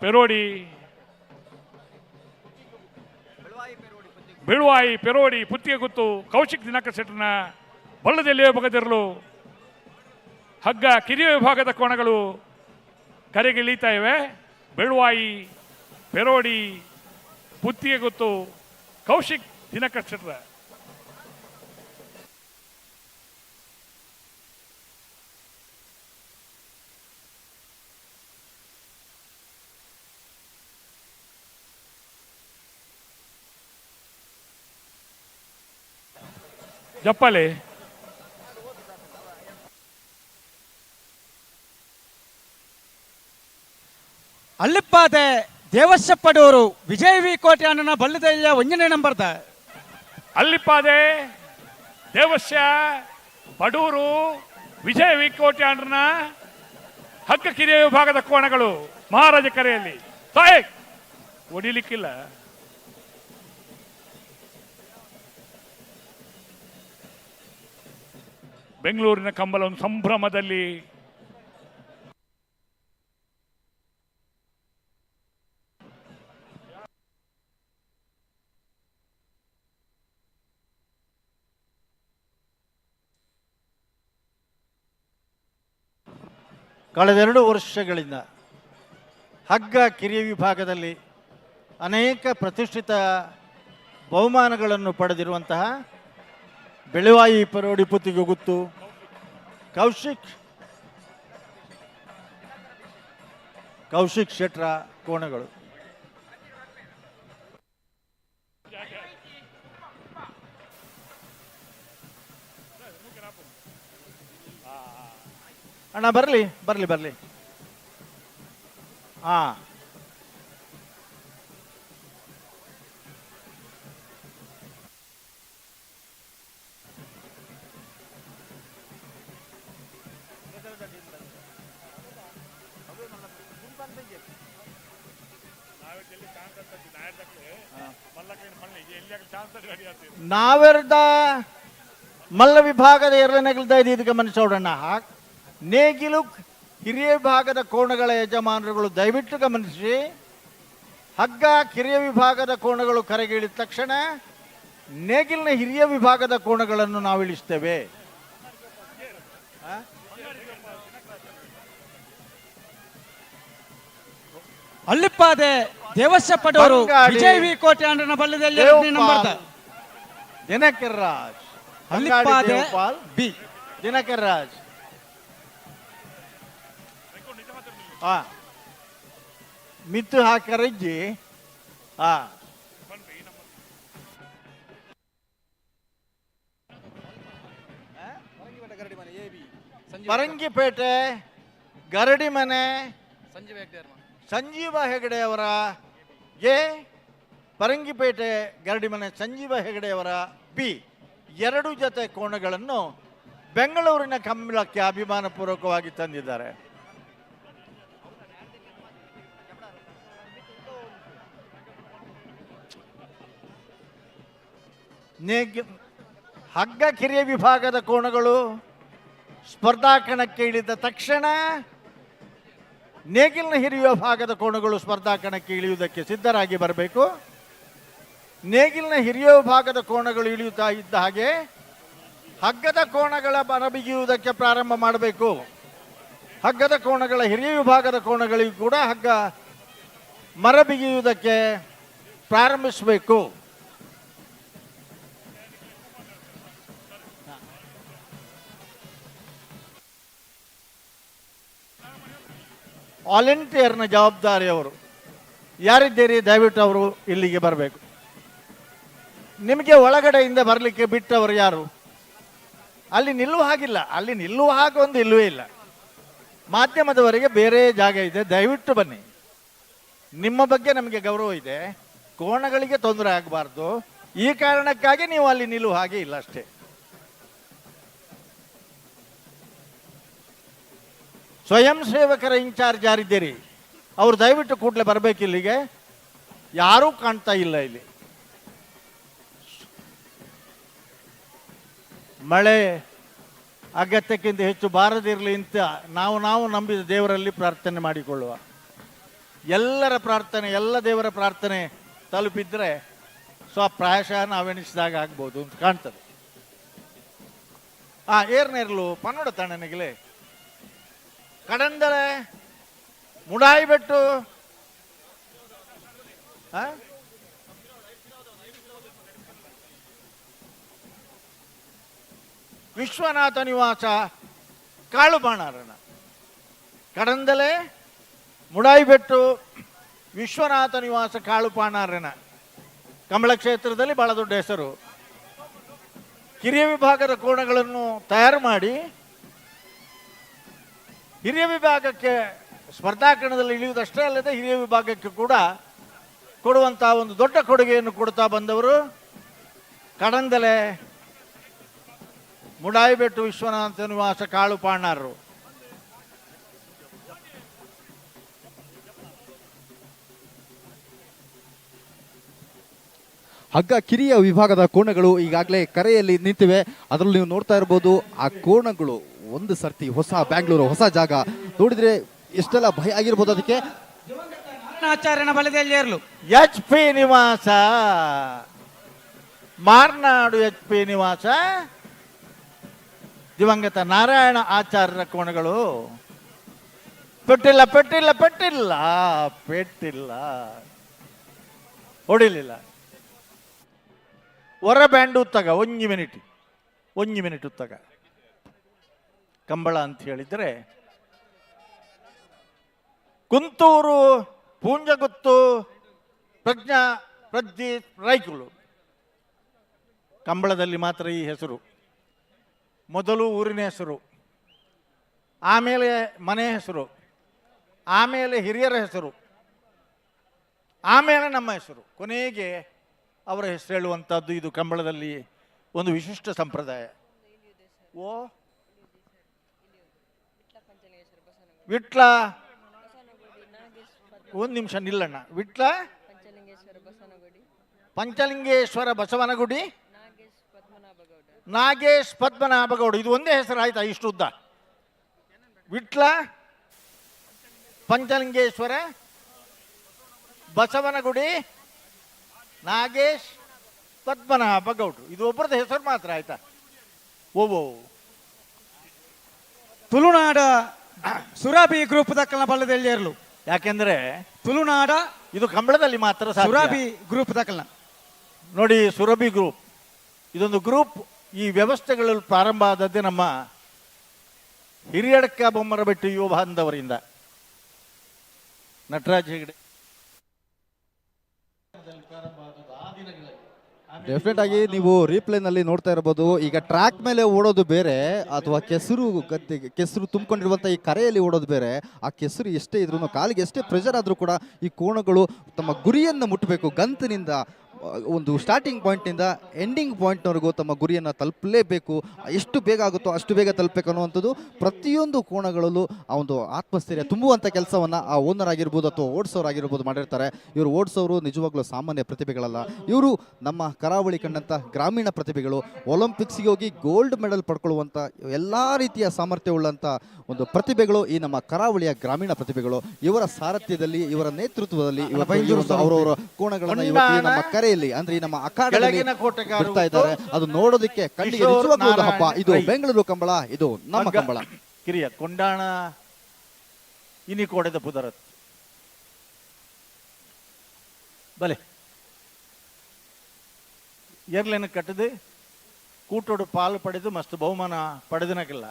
[SPEAKER 7] ಪೆರೋಡಿ, ಬೆಳುವಾಯಿ, ಪೆರೋಡಿ, ಪುತ್ತಿಗೆ ಗುತ್ತು, ಕೌಶಿಕ್ ದಿನಕರ್ ಶೆಟ್ಟರ್ನ ಬಳ್ಳದಲ್ಲಿ ವಿಭಾಗದಿರಲು ಹಗ್ಗ ಕಿರಿಯ ವಿಭಾಗದ ಕೋಣಗಳು ಕರೆಗೆ ಇಳೀತಾ ಇವೆ. ಬೆಳುವಾಯಿ, ಪೆರೋಡಿ, ಪುತ್ತಿಗೆ ಗುತ್ತು, ಕೌಶಿಕ್ ದಿನಕರ್ ಶೆಟ್ಟರ್. ಜಪ್ಪಲೆ
[SPEAKER 21] ಅಲ್ಲಿಪ್ಪಾದೆ ದೇವಶಪ್ಪಡೂರು ವಿಜಯ ವಿ ಕೋಟೆ ಅಣ್ಣನ ಬಲ್ಲದಯ್ಯ ಒಂಜನೇ ನಂಬರ್ದ
[SPEAKER 7] ಅಲ್ಲಿಪ್ಪಾದೆ ದೇವಸ್ಯ ಪಡೂರು ವಿಜಯ ವಿಕೋಟೆ ಅಂಡ್ರನ ಹಗ್ಗ ಕಿರಿಯ ವಿಭಾಗದ ಕೋಣಗಳು ಮಹಾರಾಜ ಕರೆಯಲ್ಲಿ ತಾಯ್ ಹೊಡಿಲಿಕ್ಕಿಲ್ಲ. ಬೆಂಗಳೂರಿನ ಕಂಬಲ ಒಂದು ಸಂಭ್ರಮದಲ್ಲಿ
[SPEAKER 15] ಕಳೆದ 2 ವರ್ಷಗಳಿಂದ ಹಗ್ಗ ಕಿರಿಯ ವಿಭಾಗದಲ್ಲಿ ಅನೇಕ ಪ್ರತಿಷ್ಠಿತ ಬಹುಮಾನಗಳನ್ನು ಪಡೆದಿರುವಂತಹ ಬೆಳುವಾಯಿ, ಪೆರೋಡಿ, ಪುತ್ತಿಗೆ ಗುತ್ತು, ಕೌಶಿಕ್ ಶೆಟ್ರ ಕೋಣಗಳು. ಅಣ್ಣ ಬರಲಿ ಬರಲಿ ಬರಲಿ. ಹಾಂ, ನಾವೆರ್ದ ಮಲ್ಲ ವಿಭಾಗದ ಎರಡನೆಗಲ್ದ ಇದು ಗಮನಿಸೋಣ. ನೇಗಿಲು ಹಿರಿಯ ವಿಭಾಗದ ಕೋಣಗಳ ಯಜಮಾನರುಗಳು ದಯವಿಟ್ಟು ಗಮನಿಸಿ. ಹಗ್ಗ ಕಿರಿಯ ವಿಭಾಗದ ಕೋಣಗಳು ಕರೆಗೆ ಇಳಿದ ತಕ್ಷಣ ನೇಗಿಲಿನ ಹಿರಿಯ ವಿಭಾಗದ ಕೋಣಗಳನ್ನು ನಾವು ಇಳಿಸ್ತೇವೆ.
[SPEAKER 21] ಅಲ್ಲಿಪ್ಪಾದೆ ದೇವಶಪ್ಪಡೂರು ವಿಜಯ ವಿ ಕೋಟೆ ಅಣ್ಣನ ಬಲ್ಲದಯ್ಯ ನಂಬರ್ದ
[SPEAKER 15] ದಿನಕರ್ ರಾಜ್,
[SPEAKER 21] ಅಲ್ಲಿಪ್ಪಾದೆ ಬಿ
[SPEAKER 15] ದಿನಕರ್ ರಾಜ್. ಮಿತ್ತು ಹಾಕರಜ್ಜಿ. ಪರಂಗಿಪೇಟೆ ಗರಡಿ ಮನೆ ಸಂಜೀವ ಹೆಗಡೆ ಅವರ ಎ, ಪರಂಗಿಪೇಟೆ ಗರಡಿ ಮನೆ ಸಂಜೀವ ಹೆಗಡೆ ಅವರ ಬಿ 2 ಜೊತೆ ಕೋಣಗಳನ್ನು ಬೆಂಗಳೂರಿನ ಕಂಬಳಕ್ಕೆ ಅಭಿಮಾನಪೂರ್ವಕವಾಗಿ ತಂದಿದ್ದಾರೆ. ಹಗ್ಗ ಕಿರಿಯ ವಿಭಾಗದ ಕೋಣಗಳು ಸ್ಪರ್ಧಾ ಕಣಕ್ಕೆ ಇಳಿದ ತಕ್ಷಣ ನೇಗಿಲಿನ ಹಿರಿಯ ವಿಭಾಗದ ಕೋಣಗಳು ಸ್ಪರ್ಧಾ ಕಣಕ್ಕೆ ಇಳಿಯುವುದಕ್ಕೆ ಸಿದ್ಧರಾಗಿ ಬರಬೇಕು. ನೇಗಿಲಿನ ಹಿರಿಯ ವಿಭಾಗದ ಕೋಣಗಳು ಇಳಿಯುತ್ತಾ ಇದ್ದ ಹಾಗೆ ಹಗ್ಗದ ಕೋಣಗಳ ಬರಬಿಗಿಯುವುದಕ್ಕೆ ಪ್ರಾರಂಭ ಮಾಡಬೇಕು. ಹಗ್ಗದ ಕೋಣಗಳ ಹಿರಿಯ ವಿಭಾಗದ ಕೋಣಗಳಿಗೂ ಕೂಡ ಹಗ್ಗ ಮರಬಿಗಿಯುವುದಕ್ಕೆ ಪ್ರಾರಂಭಿಸಬೇಕು. ವಾಲಂಟಿಯರ್ನ ಜವಾಬ್ದಾರಿಯವರು ಯಾರಿದ್ದೀರಿ ದಯವಿಟ್ಟು ಅವರು ಇಲ್ಲಿಗೆ ಬರಬೇಕು. ನಿಮಗೆ ಒಳಗಡೆಯಿಂದ ಬರಲಿಕ್ಕೆ ಬಿಟ್ಟವರು ಯಾರು? ಅಲ್ಲಿ ನಿಲ್ಲುವ ಹಾಗಿಲ್ಲ, ಅಲ್ಲಿ ನಿಲ್ಲುವ ಹಾಗೆ ಒಂದು ಇಲ್ಲವೇ ಇಲ್ಲ. ಮಾಧ್ಯಮದವರಿಗೆ ಬೇರೆ ಜಾಗ ಇದೆ, ದಯವಿಟ್ಟು ಬನ್ನಿ. ನಿಮ್ಮ ಬಗ್ಗೆ ನಮಗೆ ಗೌರವ ಇದೆ, ಕೋಣಗಳಿಗೆ ತೊಂದರೆ ಆಗಬಾರ್ದು. ಈ ಕಾರಣಕ್ಕಾಗಿ ನೀವು ಅಲ್ಲಿ ನಿಲ್ಲುವ ಹಾಗೆ ಇಲ್ಲ ಅಷ್ಟೇ. ಸ್ವಯಂ ಸೇವಕರ ಇನ್ಚಾರ್ಜ್ ಯಾರಿದ್ದೀರಿ ಅವ್ರು ದಯವಿಟ್ಟು ಕೂಡಲೇ ಬರಬೇಕು ಇಲ್ಲಿಗೆ. ಯಾರೂ ಕಾಣ್ತಾ ಇಲ್ಲ ಇಲ್ಲಿ. ಮಳೆ ಅಗತ್ಯಕ್ಕಿಂತ ಹೆಚ್ಚು ಬಾರದಿರಲಿ ಅಂತ ನಾವು ನಂಬಿದ ದೇವರಲ್ಲಿ ಪ್ರಾರ್ಥನೆ ಮಾಡಿಕೊಳ್ಳುವ. ಎಲ್ಲರ ಪ್ರಾರ್ಥನೆ, ಎಲ್ಲ ದೇವರ ಪ್ರಾರ್ಥನೆ ತಲುಪಿದ್ರೆ ಪ್ರಾಯಶಃ ನಾವೆಣಿಸಿದಾಗ ಆಗ್ಬೋದು ಅಂತ ಕಾಣ್ತದೆ. ಏರ್ನೇರ್ಲು ಪನ್ನಡ ತಣ್ಣನಿಗಲೇ ಕಡಂದಳೆ ಮುಡಾಯಿಬೆಟ್ಟು ವಿಶ್ವನಾಥ ನಿವಾಸ ಕಾಳುಬಾಣಾರಣ. ಕಡಂದಲೆ ಮುಡಾಯಿಬೆಟ್ಟು ವಿಶ್ವನಾಥ ನಿವಾಸ ಕಾಳುಪಾಣಾರಣ ಕಂಬಳ ಕ್ಷೇತ್ರದಲ್ಲಿ ಬಹಳ ದೊಡ್ಡ ಹೆಸರು. ಕಿರಿಯ ವಿಭಾಗದ ಕೋಣಗಳನ್ನು ತಯಾರು ಮಾಡಿ ಹಿರಿಯ ವಿಭಾಗಕ್ಕೆ ಸ್ಪರ್ಧಾಕಣದಲ್ಲಿ ಇಳಿಯುವುದಷ್ಟೇ ಅಲ್ಲದೆ ಹಿರಿಯ ವಿಭಾಗಕ್ಕೆ ಕೂಡ ಕೊಡುವಂತಹ ಒಂದು ದೊಡ್ಡ ಕೊಡುಗೆಯನ್ನು ಕೊಡ್ತಾ ಬಂದವರು ಕಡಂದಲೆ ಮುಡಾಯಿಬೆಟ್ಟು ವಿಶ್ವನಾಥ ನಿವಾಸ ಕಾಳುಪಾಣಾರರು.
[SPEAKER 1] ಹಗ್ಗ ಕಿರಿಯ ವಿಭಾಗದ ಕೋಣಗಳು ಈಗಾಗಲೇ ಕರೆಯಲ್ಲಿ ನಿಂತಿವೆ. ಅದರಲ್ಲಿ ನೀವು ನೋಡ್ತಾ ಇರ್ಬೋದು ಆ ಕೋಣಗಳು ಒಂದು ಸರ್ತಿ ಹೊಸ ಬ್ಯಾಂಗ್ಳೂರು, ಹೊಸ ಜಾಗ ನೋಡಿದ್ರೆ ಎಷ್ಟೆಲ್ಲ ಭಯ ಆಗಿರ್ಬೋದು. ಅದಕ್ಕೆ
[SPEAKER 13] ಆಚಾರ್ಯನ ಬಲದಲ್ಲಿ ಏರ್ಲು
[SPEAKER 15] HP ನಿವಾಸ ಮಾರ್ನಾಡು HP ನಿವಾಸ ದಿವಂಗತ ನಾರಾಯಣ ಆಚಾರ್ಯರ ಕೋಣಗಳು. ಪೆಟ್ಟಿಲ್ಲ ಪೆಟ್ಟಿಲ್ಲ ಪೆಟ್ಟಿಲ್ಲ ಪೆಟ್ಟಿಲ್ಲ ಹೊಡಿಲಿಲ್ಲ. ಹೊರ ಬ್ಯಾಂಡ್ ಉತ್ತಗ 1 ಮಿನಿಟ್ ಉತ್ತಗ ಕಂಬಳ ಅಂತ ಹೇಳಿದ್ರೆ ಕುಂತೂರು ಪೂಂಜಗುತ್ತು ಪ್ರಜ್ಜಿತ್ ರೈಕುಲು ಕಂಬಳದಲ್ಲಿ ಮಾತ್ರ ಈ ಹೆಸರು. ಮೊದಲು ಊರಿನ ಹೆಸರು, ಆಮೇಲೆ ಮನೆ ಹೆಸರು, ಆಮೇಲೆ ಹಿರಿಯರ ಹೆಸರು, ಆಮೇಲೆ ನಮ್ಮ ಹೆಸರು, ಕೊನೆಗೆ ಅವರ ಹೆಸರು ಹೇಳುವಂಥದ್ದು ಇದು ಕಂಬಳದಲ್ಲಿ ಒಂದು ವಿಶಿಷ್ಟ ಸಂಪ್ರದಾಯ. ವಿಟ್ಲ ಒಂದು ನಿಮಿಷ ನಿಲ್ಲಣ್ಣ. ವಿಟ್ಲ ಪಂಚಲಿಂಗೇಶ್ವರ ಬಸವನಗುಡಿ ನಾಗೇಶ್ ಪದ್ಮನಾಭಗೌಡ. ಇದು ಒಂದೇ ಹೆಸರು ಆಯ್ತಾ ಇಷ್ಟು ಉದ್ದ? ವಿಟ್ಲ ಪಂಚಲಿಂಗೇಶ್ವರ ಬಸವನಗುಡಿ ನಾಗೇಶ್ ಪದ್ಮನಾಭಗೌಡ್ರು. ಇದು ಒಬ್ಬರದ ಹೆಸರು ಮಾತ್ರ ಆಯ್ತಾ? ಓವೋ
[SPEAKER 13] ತುಳುನಾಡ ಸುರಾಬಿ ಗ್ರೂಪ್ ದಕ್ಕಲ ಬಲ್ಲದಲ್ಲಿ ಏರ್ಲು.
[SPEAKER 15] ಯಾಕೆಂದ್ರೆ
[SPEAKER 13] ತುಳುನಾಡ
[SPEAKER 15] ಇದು ಕಂಬಳದಲ್ಲಿ ಮಾತ್ರ
[SPEAKER 13] ಸುರಾಬಿ ಗ್ರೂಪ್ ದಕ್ಕಲ
[SPEAKER 15] ನೋಡಿ. ಸುರಭಿ ಗ್ರೂಪ್ ಇದೊಂದು ಗ್ರೂಪ್. ಈ ವ್ಯವಸ್ಥೆಗಳಲ್ಲಿ ಪ್ರಾರಂಭ ಆದದ್ದೇ ನಮ್ಮ ಹಿರಿಯಡ್ಕ ಬೊಮ್ಮರಬೆಟ್ಟು ಯುವ ಬಾಂಧವರಿಂದ. ನಟರಾಜ್ ಹೆಗಡೆ
[SPEAKER 1] ಡೆಫಿನೆಟ್ ಆಗಿ ನೀವು ರೀಪ್ಲೇನಲ್ಲಿ ನೋಡ್ತಾ ಇರ್ಬೋದು. ಈಗ ಟ್ರ್ಯಾಕ್ ಮೇಲೆ ಓಡೋದು ಬೇರೆ ಅಥವಾ ಕೆಸರು ತುಂಬಿಕೊಂಡಿರುವಂಥ ಈ ಕರೆಯಲ್ಲಿ ಓಡೋದು ಬೇರೆ. ಆ ಕೆಸರು ಎಷ್ಟೇ ಇದ್ರೂ, ಕಾಲಿಗೆ ಎಷ್ಟೇ ಪ್ರೆಷರ್ ಆದರೂ ಕೂಡ ಈ ಕೋಣಗಳು ತಮ್ಮ ಗುರಿಯನ್ನು ಮುಟ್ಟಬೇಕು. ಗಂತಿನಿಂದ ಒಂದು ಸ್ಟಾರ್ಟಿಂಗ್ ಪಾಯಿಂಟ್ನಿಂದ ಎಂಡಿಂಗ್ ಪಾಯಿಂಟ್ನವರೆಗೂ ತಮ್ಮ ಗುರಿಯನ್ನು ತಲುಪಲೇಬೇಕು. ಎಷ್ಟು ಬೇಗ ಆಗುತ್ತೋ ಅಷ್ಟು ಬೇಗ ತಲುಪಬೇಕು ಅನ್ನುವಂಥದ್ದು ಪ್ರತಿಯೊಂದು ಕೋಣಗಳಲ್ಲೂ ಆ ಒಂದು ಆತ್ಮಸ್ಥೈರ್ಯ ತುಂಬುವಂಥ ಕೆಲಸವನ್ನು ಆ ಓನರ್ ಆಗಿರ್ಬೋದು ಅಥವಾ ಓಡಿಸೋರಾಗಿರ್ಬೋದು ಮಾಡಿರ್ತಾರೆ. ಇವರು ಓಡಿಸೋರು ನಿಜವಾಗ್ಲೂ ಸಾಮಾನ್ಯ ಪ್ರತಿಭೆಗಳಲ್ಲ. ಇವರು ನಮ್ಮ ಕರಾವಳಿ ಕಂಡಂಥ ಗ್ರಾಮೀಣ ಪ್ರತಿಭೆಗಳು. ಒಲಿಂಪಿಕ್ಸ್ಗೆ ಹೋಗಿ ಗೋಲ್ಡ್ ಮೆಡಲ್ ಪಡ್ಕೊಳ್ಳುವಂಥ ಎಲ್ಲ ರೀತಿಯ ಸಾಮರ್ಥ್ಯವುಳ್ಳಂಥ ಒಂದು ಪ್ರತಿಭೆಗಳು ಈ ನಮ್ಮ ಕರಾವಳಿಯ ಗ್ರಾಮೀಣ ಪ್ರತಿಭೆಗಳು. ಇವರ ಸಾರಥ್ಯದಲ್ಲಿ, ಇವರ ನೇತೃತ್ವದಲ್ಲಿ ಅವರವರ ಕೋಣಗಳನ್ನು ಇವತ್ತು ನಮ್ಮ ಕರೆಯಲ್ಲಿ ಅಂದ್ರೆ ಈ ನಮ್ಮ ಅಖಾಡದಲ್ಲಿ ಬಿಡ್ತಾ ಇದ್ದಾರೆ. ಅದು ನೋಡೋದಕ್ಕೆ ಕಣ್ಣಿಗೆ ನಿಜವಾಗ್ಲೂ ಹಬ್ಬ. ಇದು ಬೆಂಗಳೂರು ಕಂಬಳ, ಇದು ನಮ್ಮ ಕಂಬಳ.
[SPEAKER 15] ಕಿರಿಯ ಕೊಂಡಾಣ ಇನಿ ಕೋಡೆದ ಪುದರತ್ ಬಲೆ ಏರ್ಲೇನ ಕಟ್ಟದು ಕೂಟೋಡು ಪಾಲು ಪಡೆದು ಮಸ್ತ್ ಬಹುಮಾನ ಪಡೆದನಕ್ಕಿಲ್ಲ.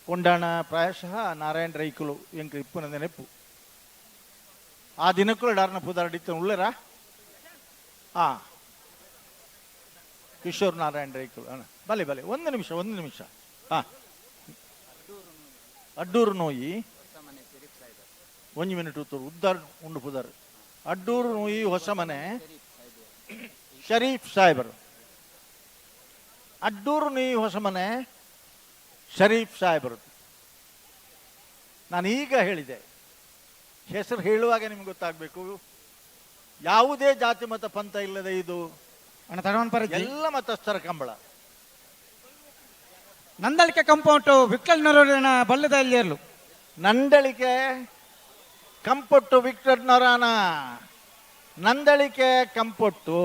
[SPEAKER 15] ಕೊಂಡಾಣ ಪ್ರಾಯಶಃ ನಾರಾಯಣ ರೈಕುಲು ಎಂಕ ಇಪ್ಪನ ನೆನಪು. ಆ ದಿನಕ್ಕೂ ಡಾರ್ನ ಪುದಾರಡಿತ್ತ ಉಳ್ಳರ ಕಿಶೋರ್ ನಾರಾಯಣ ರೈಕುಲು ಬಲೆ ಬಲೆ. ಒಂದು ನಿಮಿಷ ಅಡ್ಡೂರು ನೋಯಿ 1 ಮಿನಿಟ್ ಉದ್ದಾರ ಉಂಡು ಪುದಾರ್. ಅಡ್ಡೂರು ನೋಯಿ ಹೊಸ ಮನೆ ಶರೀಫ್ ಸಾಹೇಬರು. ಅಡ್ಡೂರು ನೀ ಹೊಸಮನೆ ಶರೀಫ್ ಸಾಹೇಬರು. ನಾನು ಈಗ ಹೇಳಿದೆ, ಹೆಸರು ಹೇಳುವಾಗ ನಿಮ್ಗೆ ಗೊತ್ತಾಗಬೇಕು. ಯಾವುದೇ ಜಾತಿ ಮತ ಪಂಥ ಇಲ್ಲದೆ ಇದು ಎಲ್ಲ ಮತಸ್ಥರ ಕಂಬಳ.
[SPEAKER 21] ನಂದಳಿಕೆ ಕಂಪೌಂಟು ವಿಕ್ಟರ್ನವರ ಬಲ್ಲದಲ್ಲಿ ಇರಲು
[SPEAKER 15] ನಂದಳಿಕೆ ಕಂಪೊಟ್ಟು ವಿಕ್ಟರ್ನವರಾನ ನಂದಳಿಕೆ ಕಂಪೊಟ್ಟು.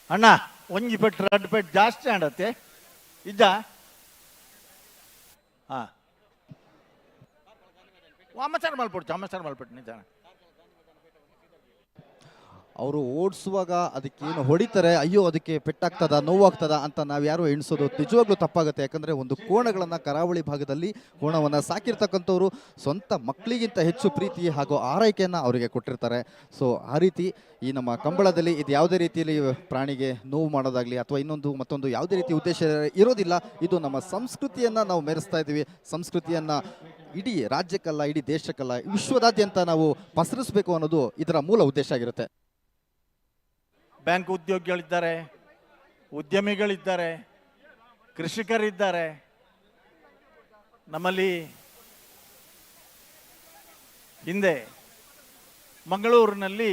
[SPEAKER 15] ಅಣ್ಣ ಒಂಜಿ ಪೆಟ್ಟು 2 ಪೆಟ್ಟು ಜಾಸ್ತಿ ಆಡತ್ತೆ ಇದ್ದ. ಹಾ ಅಮ್ಮಚಾರ ಮಲ್ಪಟ್ಟು ನಿಜ.
[SPEAKER 1] ಅವರು ಓಡಿಸುವಾಗ ಅದಕ್ಕೇನು ಹೊಡಿತಾರೆ, ಅಯ್ಯೋ ಅದಕ್ಕೆ ಪೆಟ್ಟಾಗ್ತದ ನೋವಾಗ್ತದ ಅಂತ ನಾವು ಯಾರು ಎಣಿಸೋದು ನಿಜವಾಗ್ಲೂ ತಪ್ಪಾಗುತ್ತೆ. ಯಾಕಂದರೆ ಒಂದು ಕೋಣಗಳನ್ನು ಕರಾವಳಿ ಭಾಗದಲ್ಲಿ ಕೋಣವನ್ನು ಸಾಕಿರ್ತಕ್ಕಂಥವ್ರು ಸ್ವಂತ ಮಕ್ಕಳಿಗಿಂತ ಹೆಚ್ಚು ಪ್ರೀತಿ ಹಾಗೂ ಆರೈಕೆಯನ್ನು ಅವರಿಗೆ ಕೊಟ್ಟಿರ್ತಾರೆ. ಸೊ ಆ ರೀತಿ ಈ ನಮ್ಮ ಕಂಬಳದಲ್ಲಿ ಇದು ಯಾವುದೇ ರೀತಿಯಲ್ಲಿ ಪ್ರಾಣಿಗೆ ನೋವು ಮಾಡೋದಾಗಲಿ ಅಥವಾ ಮತ್ತೊಂದು ಯಾವುದೇ ರೀತಿ ಉದ್ದೇಶ ಇರೋದಿಲ್ಲ. ಇದು ನಮ್ಮ ಸಂಸ್ಕೃತಿಯನ್ನು ನಾವು ಮೆರೆಸ್ತಾ ಇದ್ದೀವಿ. ಸಂಸ್ಕೃತಿಯನ್ನು ಇಡೀ ರಾಜ್ಯಕ್ಕಲ್ಲ, ಇಡೀ ದೇಶಕ್ಕಲ್ಲ, ವಿಶ್ವದಾದ್ಯಂತ ನಾವು ಪಸರಿಸಬೇಕು ಅನ್ನೋದು ಇದರ ಮೂಲ ಉದ್ದೇಶ ಆಗಿರುತ್ತೆ.
[SPEAKER 15] ಬ್ಯಾಂಕ್ ಉದ್ಯೋಗಿಗಳಿದ್ದಾರೆ, ಉದ್ಯಮಿಗಳಿದ್ದಾರೆ, ಕೃಷಿಕರಿದ್ದಾರೆ. ನಮ್ಮಲ್ಲಿ ಹಿಂದೆ ಮಂಗಳೂರಿನಲ್ಲಿ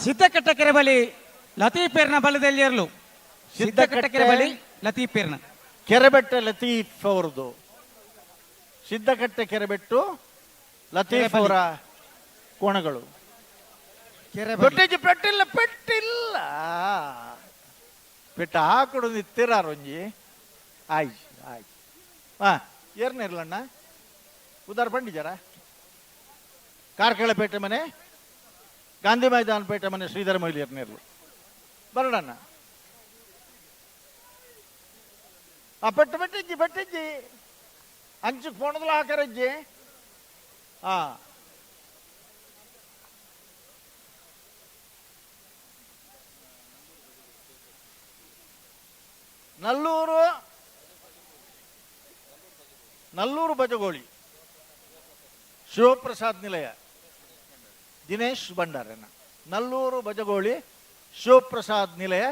[SPEAKER 21] ಸಿದ್ದಕಟ್ಟೆ ಕೆರೆ ಬಳಿ ಲತೀಫೇರ್ನ ಬಲದಲ್ಲಿ ಇರಲು ಸಿದ್ದಕಟ್ಟೆ ಕೆರೆ ಬಳಿ ಲತೀಫೇರ್ನ
[SPEAKER 15] ಕೆರೆಬೆಟ್ಟ ಲತೀಫ್ ಅವರದು. ಸಿದ್ದಕಟ್ಟೆ ಕೆರೆಬೆಟ್ಟು ಲತೀಫ್ ಅವರ ಕೋಣಗಳು. ಪೆಟ್ಟಿಲ್ಲ ಪೆಟ್ಟ ಹಾಕೊಡು ನಿತ್ತಿರಾರೊಂಜಿ ಆಯ್ತು ಆಯ್ತು. ಹಾ ಏರ್ನಿರ್ಲಣ್ಣ ಉದಾರ ಪಂಡಿಜಾರ ಕಾರ್ಕಳಪೇಟೆ ಮನೆ, ಗಾಂಧಿ ಮೈದಾನ ಪೇಟೆ ಮನೆ, ಶ್ರೀಧರ ಮೊಯ್ಲಿ ಏರ್ನಿರ್ಲು ಬರಡಣ್ಣ. ಆ ಪೆಟ್ಟಿಜ್ಜಿ ಅಂಚು ಪೋಣದಲ್ಲ ಹಾಕರಜ್ಜಿ. ಹಾ ನಲ್ಲೂರು ಬಜಗೋಳಿ ಶಿವಪ್ರಸಾದ್ ನಿಲಯ ದಿನೇಶ್ ಭಂಡಾರನ. ನಲ್ಲೂರು ಬಜಗೋಳಿ ಶಿವಪ್ರಸಾದ್ ನಿಲಯ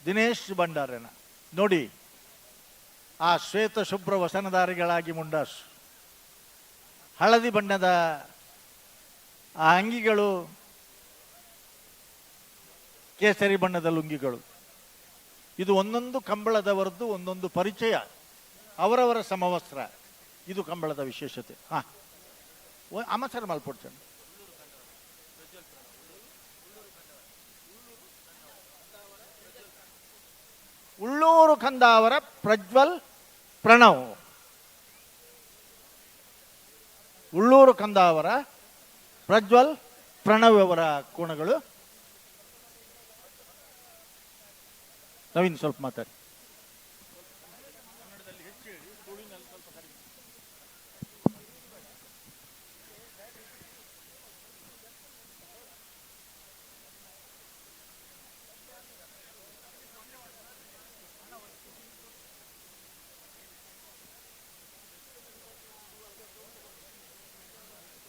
[SPEAKER 15] ದಿನೇಶ್ ಭಂಡಾರನ. ನೋಡಿ ಆ ಶ್ವೇತ ಶುಭ್ರ ವಸನಧಾರಿಗಳಾಗಿ ಮುಂಡಾಸು, ಹಳದಿ ಬಣ್ಣದ ಆ ಅಂಗಿಗಳು, ಕೇಸರಿ ಬಣ್ಣದ ಲುಂಗಿಗಳು. ಇದು ಒಂದೊಂದು ಕಂಬಳದವರದ್ದು ಒಂದೊಂದು ಪರಿಚಯ, ಅವರವರ ಸಮವಸ್ತ್ರ. ಇದು ಕಂಬಳದ ವಿಶೇಷತೆ. ಹಾ ಅಮಸರ ಮಲ್ಪಡ್ತಾನೆ. ಉಳ್ಳೂರು ಕಂದಾವರ ಪ್ರಜ್ವಲ್ ಪ್ರಣವ್. ಉಳ್ಳೂರು ಕಂದಾವರ ಪ್ರಜ್ವಲ್ ಪ್ರಣವ್ ಅವರ ಕೋಣಗಳು. ನವೀನ್ ಸ್ವಲ್ಪ ಮಾತಾಡಿ.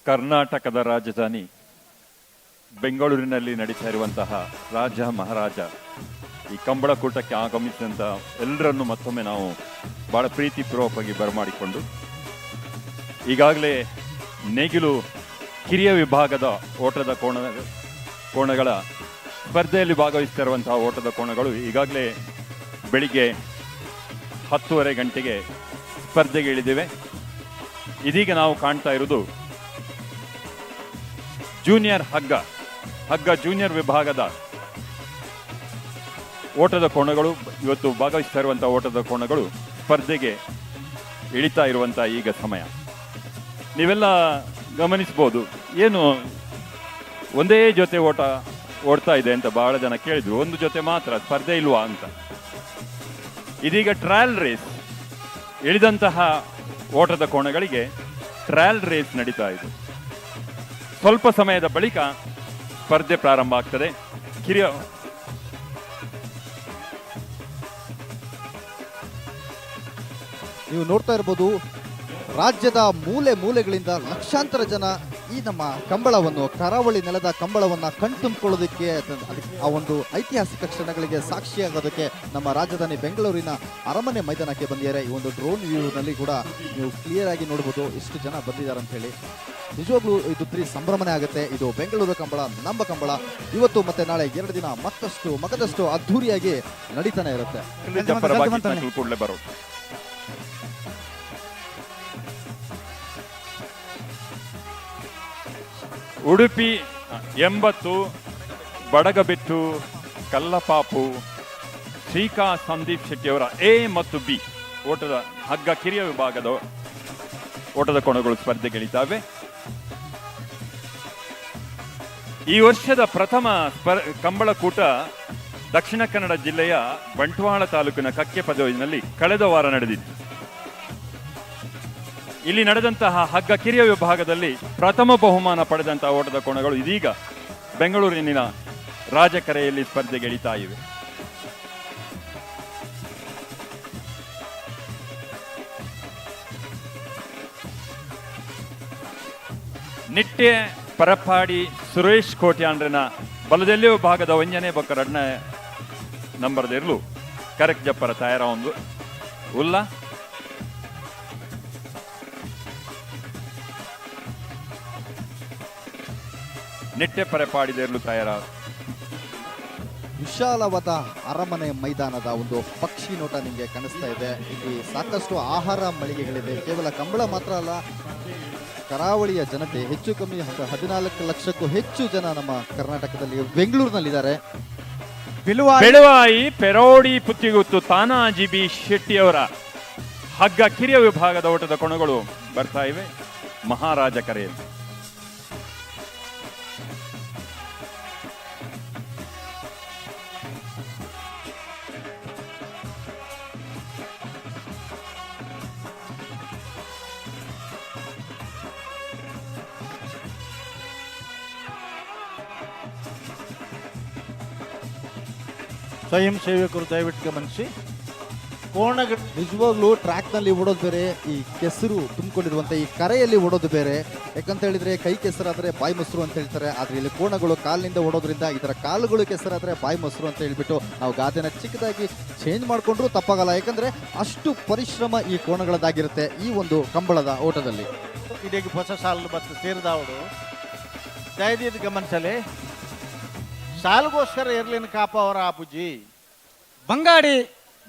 [SPEAKER 17] ಕರ್ನಾಟಕದ ರಾಜಧಾನಿ ಬೆಂಗಳೂರಿನಲ್ಲಿ ನಡೀತಾ ಇರುವಂತಹ ರಾಜ ಮಹಾರಾಜ ಈ ಕಂಬಳಕೂಟಕ್ಕೆ ಆಗಮಿಸಿದಂಥ ಎಲ್ಲರನ್ನು ಮತ್ತೊಮ್ಮೆ ನಾವು ಭಾಳ ಪ್ರೀತಿಪೂರ್ವಕವಾಗಿ ಬರಮಾಡಿಕೊಂಡು ಈಗಾಗಲೇ ನೇಗಿಲು ಕಿರಿಯ ವಿಭಾಗದ ಓಟದ ಕೋಣಗಳ ಸ್ಪರ್ಧೆಯಲ್ಲಿ ಭಾಗವಹಿಸ್ತಿರುವಂತಹ ಓಟದ ಕೋಣಗಳು ಈಗಾಗಲೇ ಬೆಳಿಗ್ಗೆ 10:30 ಗಂಟೆಗೆ ಸ್ಪರ್ಧೆಗೆ ಇಳಿದಿವೆ. ಇದೀಗ ನಾವು ಕಾಣ್ತಾ ಇರೋದು ಜೂನಿಯರ್ ಹಗ್ಗ ಜೂನಿಯರ್ ವಿಭಾಗದ ಓಟದ ಕೋಣಗಳು ಇವತ್ತು ಭಾಗವಹಿಸ್ತಾ ಇರುವಂಥ ಓಟದ ಕೋಣಗಳು ಸ್ಪರ್ಧೆಗೆ ಇಳಿತಾ ಇರುವಂಥ ಈಗ ಸಮಯ. ನೀವೆಲ್ಲ ಗಮನಿಸ್ಬೋದು, ಏನು ಒಂದೇ ಜೊತೆ ಓಡ್ತಾ ಇದೆ ಅಂತ ಬಹಳ ಜನ ಕೇಳಿದ್ರು. ಒಂದು ಜೊತೆ ಮಾತ್ರ, ಸ್ಪರ್ಧೆ ಇಲ್ವಾ ಅಂತ. ಇದೀಗ ಟ್ರಯಲ್ ರೇಸ್, ಇಳಿದಂತಹ ಓಟದ ಕೋಣಗಳಿಗೆ ಟ್ರಯಲ್ ರೇಸ್ ನಡೀತಾ ಇದೆ. ಸ್ವಲ್ಪ ಸಮಯದ ಬಳಿಕ ಸ್ಪರ್ಧೆ ಪ್ರಾರಂಭ ಆಗ್ತದೆ.
[SPEAKER 1] ನೀವು ನೋಡ್ತಾ ಇರ್ಬೋದು, ರಾಜ್ಯದ ಮೂಲೆ ಮೂಲೆಗಳಿಂದ ಲಕ್ಷಾಂತರ ಜನ ಈ ನಮ್ಮ ಕಂಬಳವನ್ನು, ಕರಾವಳಿ ನೆಲದ ಕಂಬಳವನ್ನು ಕಣ್ತುಂಬಿಕೊಳ್ಳೋದಕ್ಕೆ ಆ ಒಂದು ಐತಿಹಾಸಿಕ ಕ್ಷಣಗಳಿಗೆ ಸಾಕ್ಷಿಯಾಗೋದಕ್ಕೆ ನಮ್ಮ ರಾಜಧಾನಿ ಬೆಂಗಳೂರಿನ ಅರಮನೆ ಮೈದಾನಕ್ಕೆ ಬಂದಿದ್ದಾರೆ. ಈ ಒಂದು ಡ್ರೋನ್ ವ್ಯೂನಲ್ಲಿ ಕೂಡ ನೀವು ಕ್ಲಿಯರ್ ಆಗಿ ನೋಡ್ಬೋದು ಎಷ್ಟು ಜನ ಬಂದಿದ್ದಾರೆ ಅಂತ ಹೇಳಿ. ನಿಜವಾಗ್ಲೂ ಇದು ಸಂಭ್ರಮನೆ ಆಗುತ್ತೆ. ಇದು ಬೆಂಗಳೂರು ಕಂಬಳ, ನಮ್ಮ ಕಂಬಳ. ಇವತ್ತು ಮತ್ತೆ ನಾಳೆ 2 ದಿನ ಮತ್ತಷ್ಟು ಮಗದಷ್ಟು ಅದ್ಧೂರಿಯಾಗಿ ನಡೀತಾನೆ ಇರುತ್ತೆ.
[SPEAKER 17] ಕೂಡಲೇ ಬರೋದು. ಉಡುಪಿ 80, ಬಡಗಬೆಟ್ಟು, ಕಲ್ಲಪಾಪು, ಶ್ರೀಕಾ ಸಂದೀಪ್ ಶೆಟ್ಟಿಯವರ ಎ ಮತ್ತು ಬಿ ಓಟದ ಹಗ್ಗ ಕಿರಿಯ ವಿಭಾಗದ ಓಟದ ಕೋಣಗಳು ಸ್ಪರ್ಧೆಗಳಿದ್ದಾವೆ. ಈ ವರ್ಷದ ಪ್ರಥಮ ಕಂಬಳಕೂಟ ದಕ್ಷಿಣ ಕನ್ನಡ ಜಿಲ್ಲೆಯ ಬಂಟ್ವಾಳ ತಾಲೂಕಿನ ಕಕ್ಕೆಪದವಿನಲ್ಲಿ ಕಳೆದ ವಾರ ನಡೆದಿತ್ತು. ಇಲ್ಲಿ ನಡೆದಂತಹ ಹಗ್ಗ ಕಿರಿಯ ವಿಭಾಗದಲ್ಲಿ ಪ್ರಥಮ ಬಹುಮಾನ ಪಡೆದಂತಹ ಓಟದ ಕೋಣಗಳು ಇದೀಗ ಬೆಂಗಳೂರಿನ ರಾಜಕರೆಯಲ್ಲಿ ಸ್ಪರ್ಧೆಗಿಳಿತಾ ಇವೆ. ನಿಟ್ಟೆ ಪರಪ್ಪಾಡಿ ಸುರೇಶ್ ಕೋಟ್ಯಾಂಡ್ರನ ಬಲದೆಲ್ಲೇ ವಿಭಾಗದ ಒಂಜನೇ ಬೊಕ್ಕ 2ನೇ ನಂಬರ್ದಿರ್ಲು ಕರೆಕ್ಟ್ ಜಪ್ಪರ ತಯಾರ ಒಂದು ಉಲ್ಲ ನಿಟ್ಟೆ ಪರಪಾಡಿದಿರ್ಲು ತಯಾರ.
[SPEAKER 1] ವಿಶಾಲವಾದ ಅರಮನೆ ಮೈದಾನದ ಒಂದು ಪಕ್ಷಿ ನೋಟ ನಿಮಗೆ ಕಾಣಿಸ್ತಾ ಇದೆ. ಇಲ್ಲಿ ಸಾಕಷ್ಟು ಆಹಾರ ಮಳಿಗೆಗಳಿದೆ. ಕೇವಲ ಕಂಬಳ ಮಾತ್ರ ಅಲ್ಲ, ಕರಾವಳಿಯ ಜನತೆ ಹೆಚ್ಚು ಕಮ್ಮಿ 14 ಲಕ್ಷಕ್ಕೂ ಹೆಚ್ಚು ಜನ ನಮ್ಮ ಕರ್ನಾಟಕದಲ್ಲಿ ಬೆಂಗಳೂರಿನಲ್ಲಿದ್ದಾರೆ.
[SPEAKER 17] ಬೆಳುವಾಯಿ ಪೆರೋಡಿ ಪುತ್ತಿಗುತ್ತು ತಾನಾಜಿ ಬಿ ಶೆಟ್ಟಿಯವರ ಹಗ್ಗ ಕಿರಿಯ ವಿಭಾಗದ ಓಟದ ಕೊಣಗಳು ಬರ್ತಾ ಇವೆ ಮಹಾರಾಜ ಕರೆಯಲ್ಲಿ.
[SPEAKER 15] ಸ್ವಯಂ ಸೇವಕರು ದಯವಿಟ್ಟು ಗಮನಿಸಿ. ಕೋಣಗಳು
[SPEAKER 1] ನಿಜವಾಗ್ಲೂ ಟ್ರ್ಯಾಕ್ನಲ್ಲಿ ಓಡೋದು ಬೇರೆ, ಈ ಕೆಸರು ತುಂಬಿಕೊಂಡಿರುವಂಥ ಈ ಕರೆಯಲ್ಲಿ ಓಡೋದು ಬೇರೆ. ಯಾಕಂತ ಹೇಳಿದ್ರೆ ಕೈ ಕೆಸರಾದರೆ ಬಾಯಿ ಮೊಸರು ಅಂತ ಹೇಳ್ತಾರೆ. ಆದರೆ ಇಲ್ಲಿ ಕೋಣಗಳು ಕಾಲಿನಿಂದ ಓಡೋದ್ರಿಂದ ಇದರ ಕಾಲುಗಳು ಕೆಸರಾದರೆ ಬಾಯಿ ಮೊಸರು ಅಂತ ಹೇಳ್ಬಿಟ್ಟು ನಾವು ಗಾದೆನ ಚಿಕ್ಕದಾಗಿ ಚೇಂಜ್ ಮಾಡಿಕೊಂಡ್ರೂ ತಪ್ಪಾಗಲ್ಲ. ಯಾಕಂದರೆ ಅಷ್ಟು ಪರಿಶ್ರಮ ಈ ಕೋಣಗಳದಾಗಿರುತ್ತೆ ಈ ಒಂದು ಕಂಬಳದ ಓಟದಲ್ಲಿ.
[SPEAKER 15] ಇದೀಗ ಹೊಸ ಸಾಲು ಮತ್ತು ಸೇರಿದವಳು ದಯದಿದ್ದು ಗಮನಿಸಲಿ. ಸಾಲುಗೋಸ್ಕರ ಇರ್ಲಿನ ಕಾಪ ಅವರ ಆಪುಜಿ
[SPEAKER 2] ಬಂಗಾಡಿ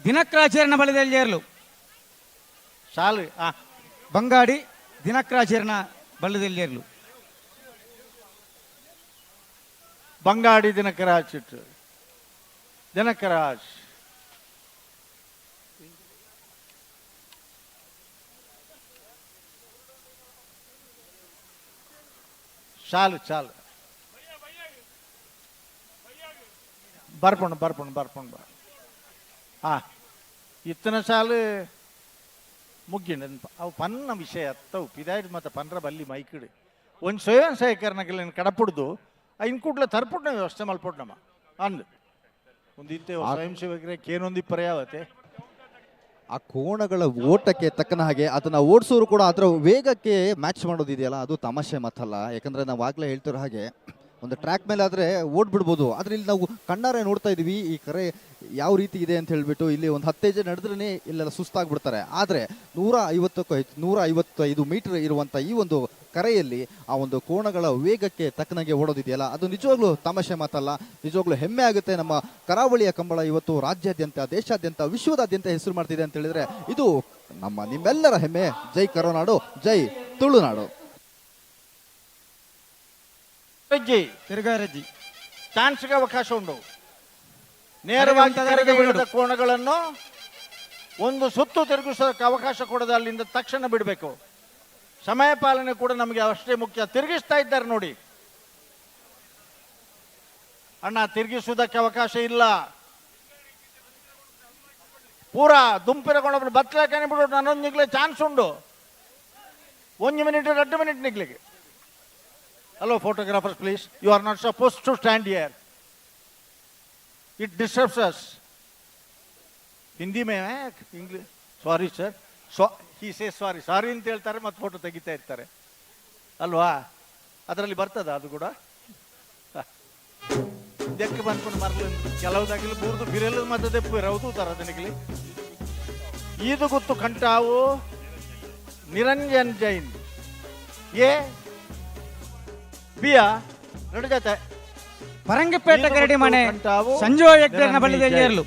[SPEAKER 2] ದಿನಕ್ರಾಚರಣ ಬಲದಲ್ಲಿ ಏರ್ಲು
[SPEAKER 15] ಸಾಲು
[SPEAKER 2] ಬಂಗಾಡಿ ದಿನಕ್ರಾಚರಣ ಬಲದಲ್ಲಿ ಏರ್ಲು
[SPEAKER 15] ಬಂಗಾಡಿ ದಿನಕರಾಜ್ ದಿನಕರಾಜ್ చాలు చాలు ಬರ್ಪುಂಡು ಬರ್ಪುಂಡು ಬರ್ಪುಂಡು ಇತ್ತನ ಸಾಲು ಮುಗ್ಗಿಂಡು ಅವು ಪನ್ನ ವಿಷಯ ಅತ್ತವು ಪಿದಾಯ್ದು ಮತ್ತು ಪನ್ರ ಬಲ್ಲಿ ಮೈಕಿಡು ಒಂದು ಸ್ವಯಂ ಸಹಕರಣಕ್ಕೆ ಕಡಪುಡ್ದು ಇನ್ ಕೂಡಲೇ ತರ್ಪುಡ್ನ ವ್ಯವಸ್ಥೆ ಮಲ್ಪುಡ್ನಮ್ಮ ಅಂದು ಒಂದು ಇತ್ತೆ ಸ್ವಯಂ ಸೇವಕರಿಗೆ ಏನೊಂದು ಪರ್ಯಾವತೆ
[SPEAKER 1] ಆ ಕೋಣಗಳ ಓಟಕ್ಕೆ ತಕ್ಕನ ಹಾಗೆ ಅದನ್ನ ಓಡಿಸೋರು ಕೂಡ ಅದರ ವೇಗಕ್ಕೆ ಮ್ಯಾಚ್ ಮಾಡೋದಿದೆಯಲ್ಲ, ಅದು ತಮಾಷೆ ಮಾತಲ್ಲ. ಯಾಕಂದ್ರೆ ನಾವು ಆಗ್ಲೇ ಹೇಳ್ತಿರೋ ಹಾಗೆ ಒಂದು ಟ್ರ್ಯಾಕ್ ಮೇಲೆ ಆದರೆ ಓಡ್ಬಿಡ್ಬೋದು, ಆದರೆ ಇಲ್ಲಿ ನಾವು ಕಣ್ಣಾರೆ ನೋಡ್ತಾ ಇದೀವಿ ಈ ಕರೆ ಯಾವ ರೀತಿ ಇದೆ ಅಂತ ಹೇಳ್ಬಿಟ್ಟು. ಇಲ್ಲಿ ಒಂದು 10 ಹೆಜ್ಜೆ ನಡೆದ್ರೇ ಇಲ್ಲೆಲ್ಲ ಸುಸ್ತಾಗ್ಬಿಡ್ತಾರೆ. ಆದರೆ 150ಕ್ಕೂ ಹೆಚ್ಚು 155 ಮೀಟರ್ ಇರುವಂಥ ಈ ಒಂದು ಕರೆಯಲ್ಲಿ ಆ ಒಂದು ಕೋಣಗಳ ವೇಗಕ್ಕೆ ತಕ್ಕನಾಗೆ ಓಡೋದಿದೆಯಲ್ಲ, ಅದು ನಿಜವಾಗ್ಲೂ ತಮಾಷೆ ಮಾತಲ್ಲ. ನಿಜವಾಗ್ಲೂ ಹೆಮ್ಮೆ ಆಗುತ್ತೆ. ನಮ್ಮ ಕರಾವಳಿಯ ಕಂಬಳ ಇವತ್ತು ರಾಜ್ಯಾದ್ಯಂತ, ದೇಶಾದ್ಯಂತ, ವಿಶ್ವದಾದ್ಯಂತ ಹೆಸರು ಮಾಡ್ತಿದೆ ಅಂತ ಹೇಳಿದ್ರೆ ಇದು ನಿಮ್ಮೆಲ್ಲರ ಹೆಮ್ಮೆ. ಜೈ ಕರುನಾಡು, ಜೈ ತುಳುನಾಡು.
[SPEAKER 15] ತಿರುಗಾರಜ್ಜಿ ಚಾನ್ಸ್ಗೆ ಅವಕಾಶ ಉಂಟು. ನೇರವಾಗಿ ಕೋಣಗಳನ್ನು ಒಂದು ಸುತ್ತು ತಿರುಗಿಸೋದಕ್ಕೆ ಅವಕಾಶ ಕೊಡದೆ ಅಲ್ಲಿಂದ ತಕ್ಷಣ ಬಿಡಬೇಕು. ಸಮಯ ಪಾಲನೆ ಕೂಡ ನಮಗೆ ಅಷ್ಟೇ ಮುಖ್ಯ. ತಿರುಗಿಸ್ತಾ ಇದ್ದಾರೆ ನೋಡಿ ಅಣ್ಣ, ತಿರುಗಿಸುವುದಕ್ಕೆ ಅವಕಾಶ ಇಲ್ಲ. ಪೂರಾ ದುಂಪಿರಗೊಂಡು ಬತ್ತಲಕ್ಕೆ ಬಿಡು. ನನ್ನೊಂದು ನಿಗ್ಲೆ ಚಾನ್ಸ್ ಉಂಟು. 1 ಮಿನಿಟ್ 2 ಮಿನಿಟ್ ನಿಗ್ಲಿಕ್ಕೆ. Hello photographers, please. You are not supposed to stand here. It disturbs us. Hindi mein hai English. Sorry sir. So he says sorry. Sorry ಅಂತ ಹೇಳ್ತಾರೆ ಮತ್ತೆ ಫೋಟೋ ತೆಗಿತಾ ಇರ್ತಾರೆ ಅಲ್ವಾ. ಅದರಲ್ಲಿ ಬರ್ತದ ಅದು ಕೂಡ ದೆಕ್ಕ ಬಂದ್ಕೊಂಡು ಮರಲು ಕೆಲವುದಾಗಿಲ್ಲ ಬೂರ್ದು ಬಿರಲು ಮತ್ತೆ ದೆಪ್ಪು ರೌದು ತರ ಅದನಿಗೆ ಇದು ಗೊತ್ತು ಕಂಟಾವು ನಿರಂಜನ್ ಜೈನ್ ಏ ಬಿಯಾ ಎರಡು ಜೊತೆ
[SPEAKER 2] ಪರಂಗಿಪೇಟೆ ಗರಡಿ ಮನೆ ಸಂಜುವ ಯಗ್ಡೇರ್ನ ಬಳಿಯಲ್ಲಿ ಏರ್ಲು.